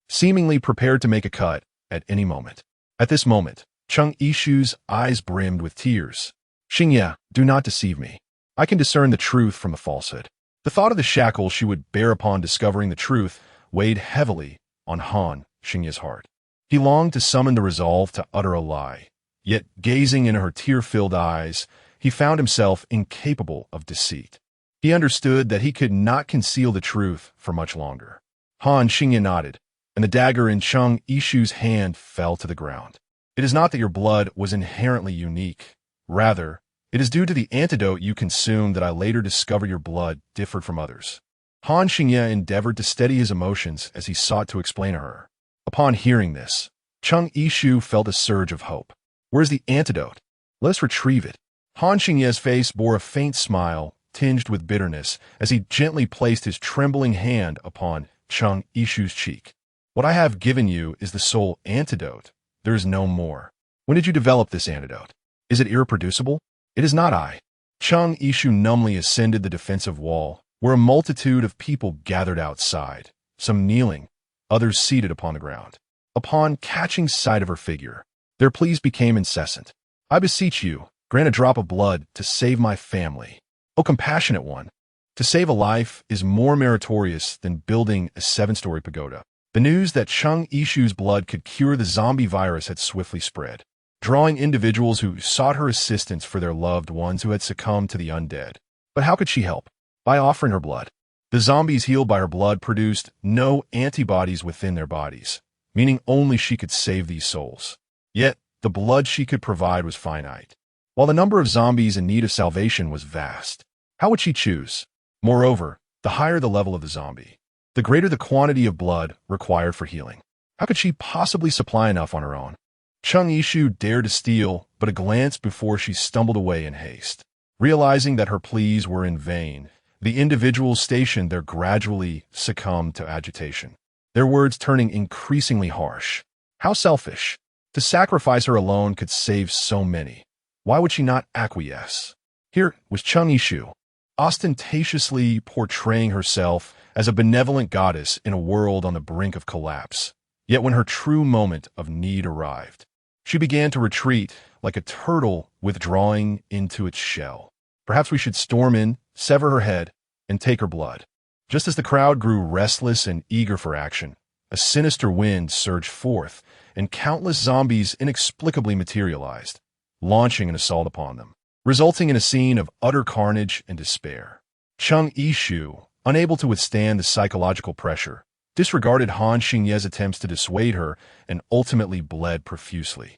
seemingly prepared to make a cut at any moment. At this moment, Cheng Yishu's eyes brimmed with tears. "Xingye, do not deceive me. I can discern the truth from the falsehood." The thought of the shackle she would bear upon discovering the truth weighed heavily on Han Xingye's heart. He longed to summon the resolve to utter a lie, yet gazing into her tear-filled eyes, he found himself incapable of deceit. He understood that he could not conceal the truth for much longer. Han Xingye nodded, and the dagger in Cheng Yishu's hand fell to the ground. "It is not that your blood was inherently unique. Rather, it is due to the antidote you consumed that I later discovered your blood differed from others." Han Xingye endeavored to steady his emotions as he sought to explain to her. Upon hearing this, Cheng Yishu felt a surge of hope. "Where's the antidote? Let us retrieve it." Han Xingye's face bore a faint smile, tinged with bitterness, as he gently placed his trembling hand upon Cheng Yishu's cheek. "What I have given you is the sole antidote. There is no more. When did you develop this antidote? Is it irreproducible?" "It is not I." Cheng Yishu numbly ascended the defensive wall, where a multitude of people gathered outside, some kneeling, others seated upon the ground. Upon catching sight of her figure, their pleas became incessant. "I beseech you, grant a drop of blood to save my family. O compassionate one, to save a life is more meritorious than building a 7-story pagoda." The news that Cheng Yishu's blood could cure the zombie virus had swiftly spread. drawing individuals who sought her assistance for their loved ones who had succumbed to the undead. But how could she help? By offering her blood. The zombies healed by her blood produced no antibodies within their bodies, meaning only she could save these souls. Yet, the blood she could provide was finite, while the number of zombies in need of salvation was vast. How would she choose? Moreover, the higher the level of the zombie, the greater the quantity of blood required for healing. How could she possibly supply enough on her own? Chung Yishu dared to steal but a glance before she stumbled away in haste. Realizing that her pleas were in vain, the individuals stationed there gradually succumbed to agitation, their words turning increasingly harsh. How selfish! To sacrifice her alone could save so many. Why would she not acquiesce? Here was Chung Yishu, ostentatiously portraying herself as a benevolent goddess in a world on the brink of collapse. Yet when her true moment of need arrived, she began to retreat like a turtle withdrawing into its shell. Perhaps we should storm in, sever her head, and take her blood. Just as the crowd grew restless and eager for action, a sinister wind surged forth, and countless zombies inexplicably materialized, launching an assault upon them, resulting in a scene of utter carnage and despair. Chung Yishu, unable to withstand the psychological pressure, disregarded Han Xingye's attempts to dissuade her and ultimately bled profusely.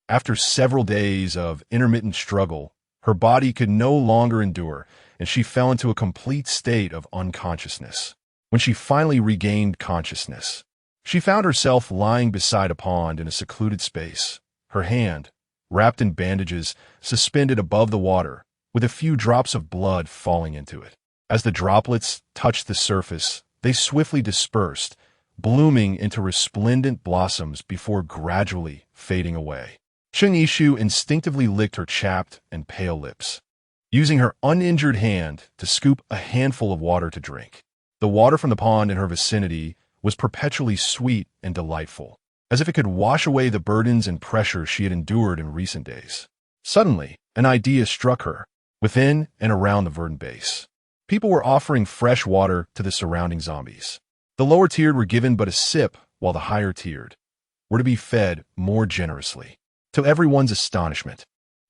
After several days of intermittent struggle, her body could no longer endure, and she fell into a complete state of unconsciousness. When she finally regained consciousness, she found herself lying beside a pond in a secluded space, her hand, wrapped in bandages, suspended above the water, with a few drops of blood falling into it. As the droplets touched the surface, they swiftly dispersed, blooming into resplendent blossoms before gradually fading away. Chung Yishu instinctively licked her chapped and pale lips, using her uninjured hand to scoop a handful of water to drink. The water from the pond in her vicinity was perpetually sweet and delightful, as if it could wash away the burdens and pressure she had endured in recent days. Suddenly, an idea struck her. Within and around the verdant base, people were offering fresh water to the surrounding zombies. The lower-tiered were given but a sip, while the higher-tiered were to be fed more generously. To everyone's astonishment,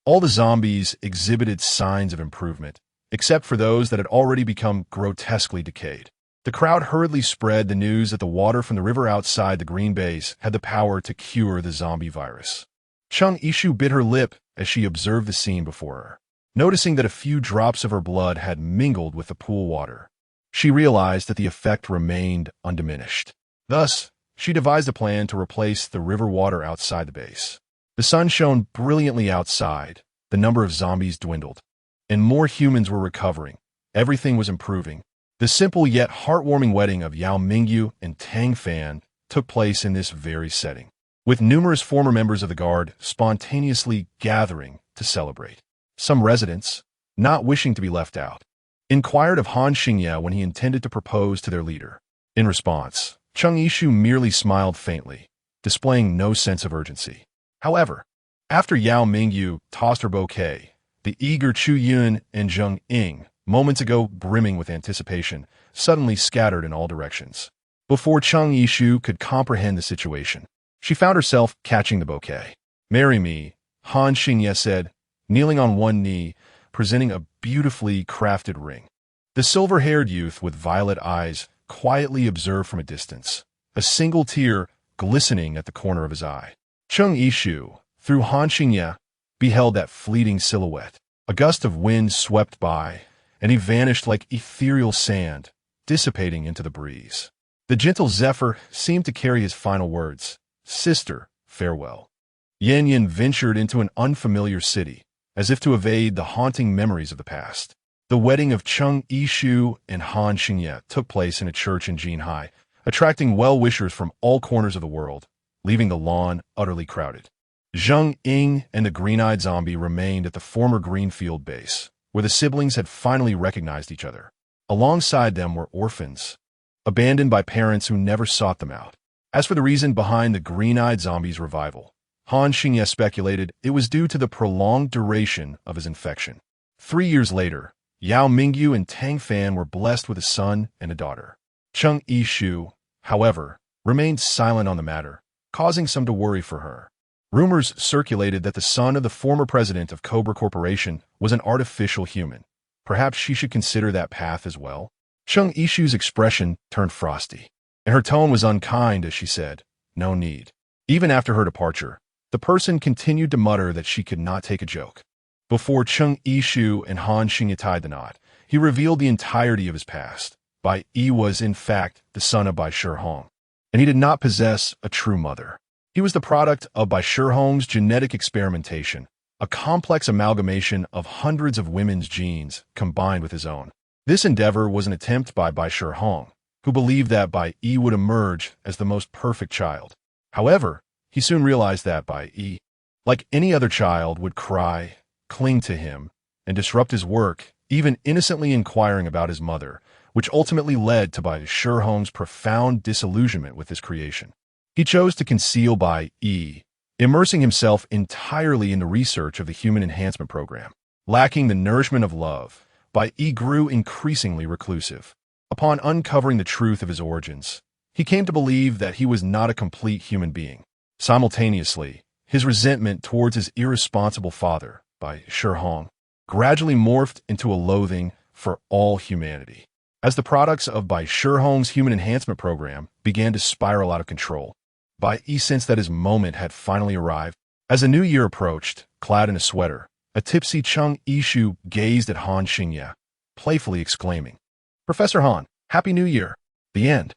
all the zombies exhibited signs of improvement, except for those that had already become grotesquely decayed. The crowd hurriedly spread the news that the water from the river outside the green base had the power to cure the zombie virus. Chung Yishu bit her lip as she observed the scene before her. Noticing that a few drops of her blood had mingled with the pool water, she realized that the effect remained undiminished. Thus, she devised a plan to replace the river water outside the base. The sun shone brilliantly outside, the number of zombies dwindled, and more humans were recovering. Everything was improving. The simple yet heartwarming wedding of Yao Mingyu and Tang Fan took place in this very setting, with numerous former members of the guard spontaneously gathering to celebrate. Some residents, not wishing to be left out, inquired of Han Xingye when he intended to propose to their leader. In response, Chung Yishu merely smiled faintly, displaying no sense of urgency. However, after Yao Mingyu tossed her bouquet, the eager Chu Yun and Zheng Ying, moments ago brimming with anticipation, suddenly scattered in all directions. Before Chung Yishu could comprehend the situation, she found herself catching the bouquet. "Marry me," Han Xingye said, kneeling on one knee, presenting a beautifully crafted ring. The silver-haired youth with violet eyes quietly observed from a distance, a single tear glistening at the corner of his eye. Chung Yishu, through Han Xingye, beheld that fleeting silhouette. A gust of wind swept by, and he vanished like ethereal sand, dissipating into the breeze. The gentle zephyr seemed to carry his final words, "Sister, farewell." Yan Yin ventured into an unfamiliar city, as if to evade the haunting memories of the past. The wedding of Chung Yishu and Han Xingye took place in a church in Jinhai, attracting well-wishers from all corners of the world, leaving the lawn utterly crowded. Zheng Ying and the green-eyed zombie remained at the former Greenfield base, where the siblings had finally recognized each other. Alongside them were orphans, abandoned by parents who never sought them out. As for the reason behind the green-eyed zombie's revival, Han Xingye speculated it was due to the prolonged duration of his infection. 3 years later, Yao Mingyu and Tang Fan were blessed with a son and a daughter. Chung Yishu, however, remained silent on the matter, causing some to worry for her. Rumors circulated that the son of the former president of Cobra Corporation was an artificial human. Perhaps she should consider that path as well? Chung Ishu's expression turned frosty, and her tone was unkind as she said, "No need." Even after her departure, the person continued to mutter that she could not take a joke. Before Chung Ishu and Han Xingye tied the knot, he revealed the entirety of his past. Bai Yi was, in fact, the son of Bai Shihong, and he did not possess a true mother. He was the product of Bai Shihong's genetic experimentation, a complex amalgamation of hundreds of women's genes combined with his own. This endeavor was an attempt by Bai Shihong, who believed that Bai Yi would emerge as the most perfect child. However, he soon realized that Bai Yi, like any other child, would cry, cling to him, and disrupt his work, even innocently inquiring about his mother, which ultimately led to Bai Shihong's profound disillusionment with his creation. He chose to conceal Bai Yi, immersing himself entirely in the research of the Human Enhancement Program. Lacking the nourishment of love, Bai Yi grew increasingly reclusive. Upon uncovering the truth of his origins, he came to believe that he was not a complete human being. Simultaneously, his resentment towards his irresponsible father, Bai Shihong, gradually morphed into a loathing for all humanity. As the products of Bai Shihong's Human Enhancement Program began to spiral out of control, Bai Yi sensed that his moment had finally arrived. As the new year approached, clad in a sweater, a tipsy Chung Ishu gazed at Han Xingye, playfully exclaiming, "Professor Han, Happy New Year!" The end.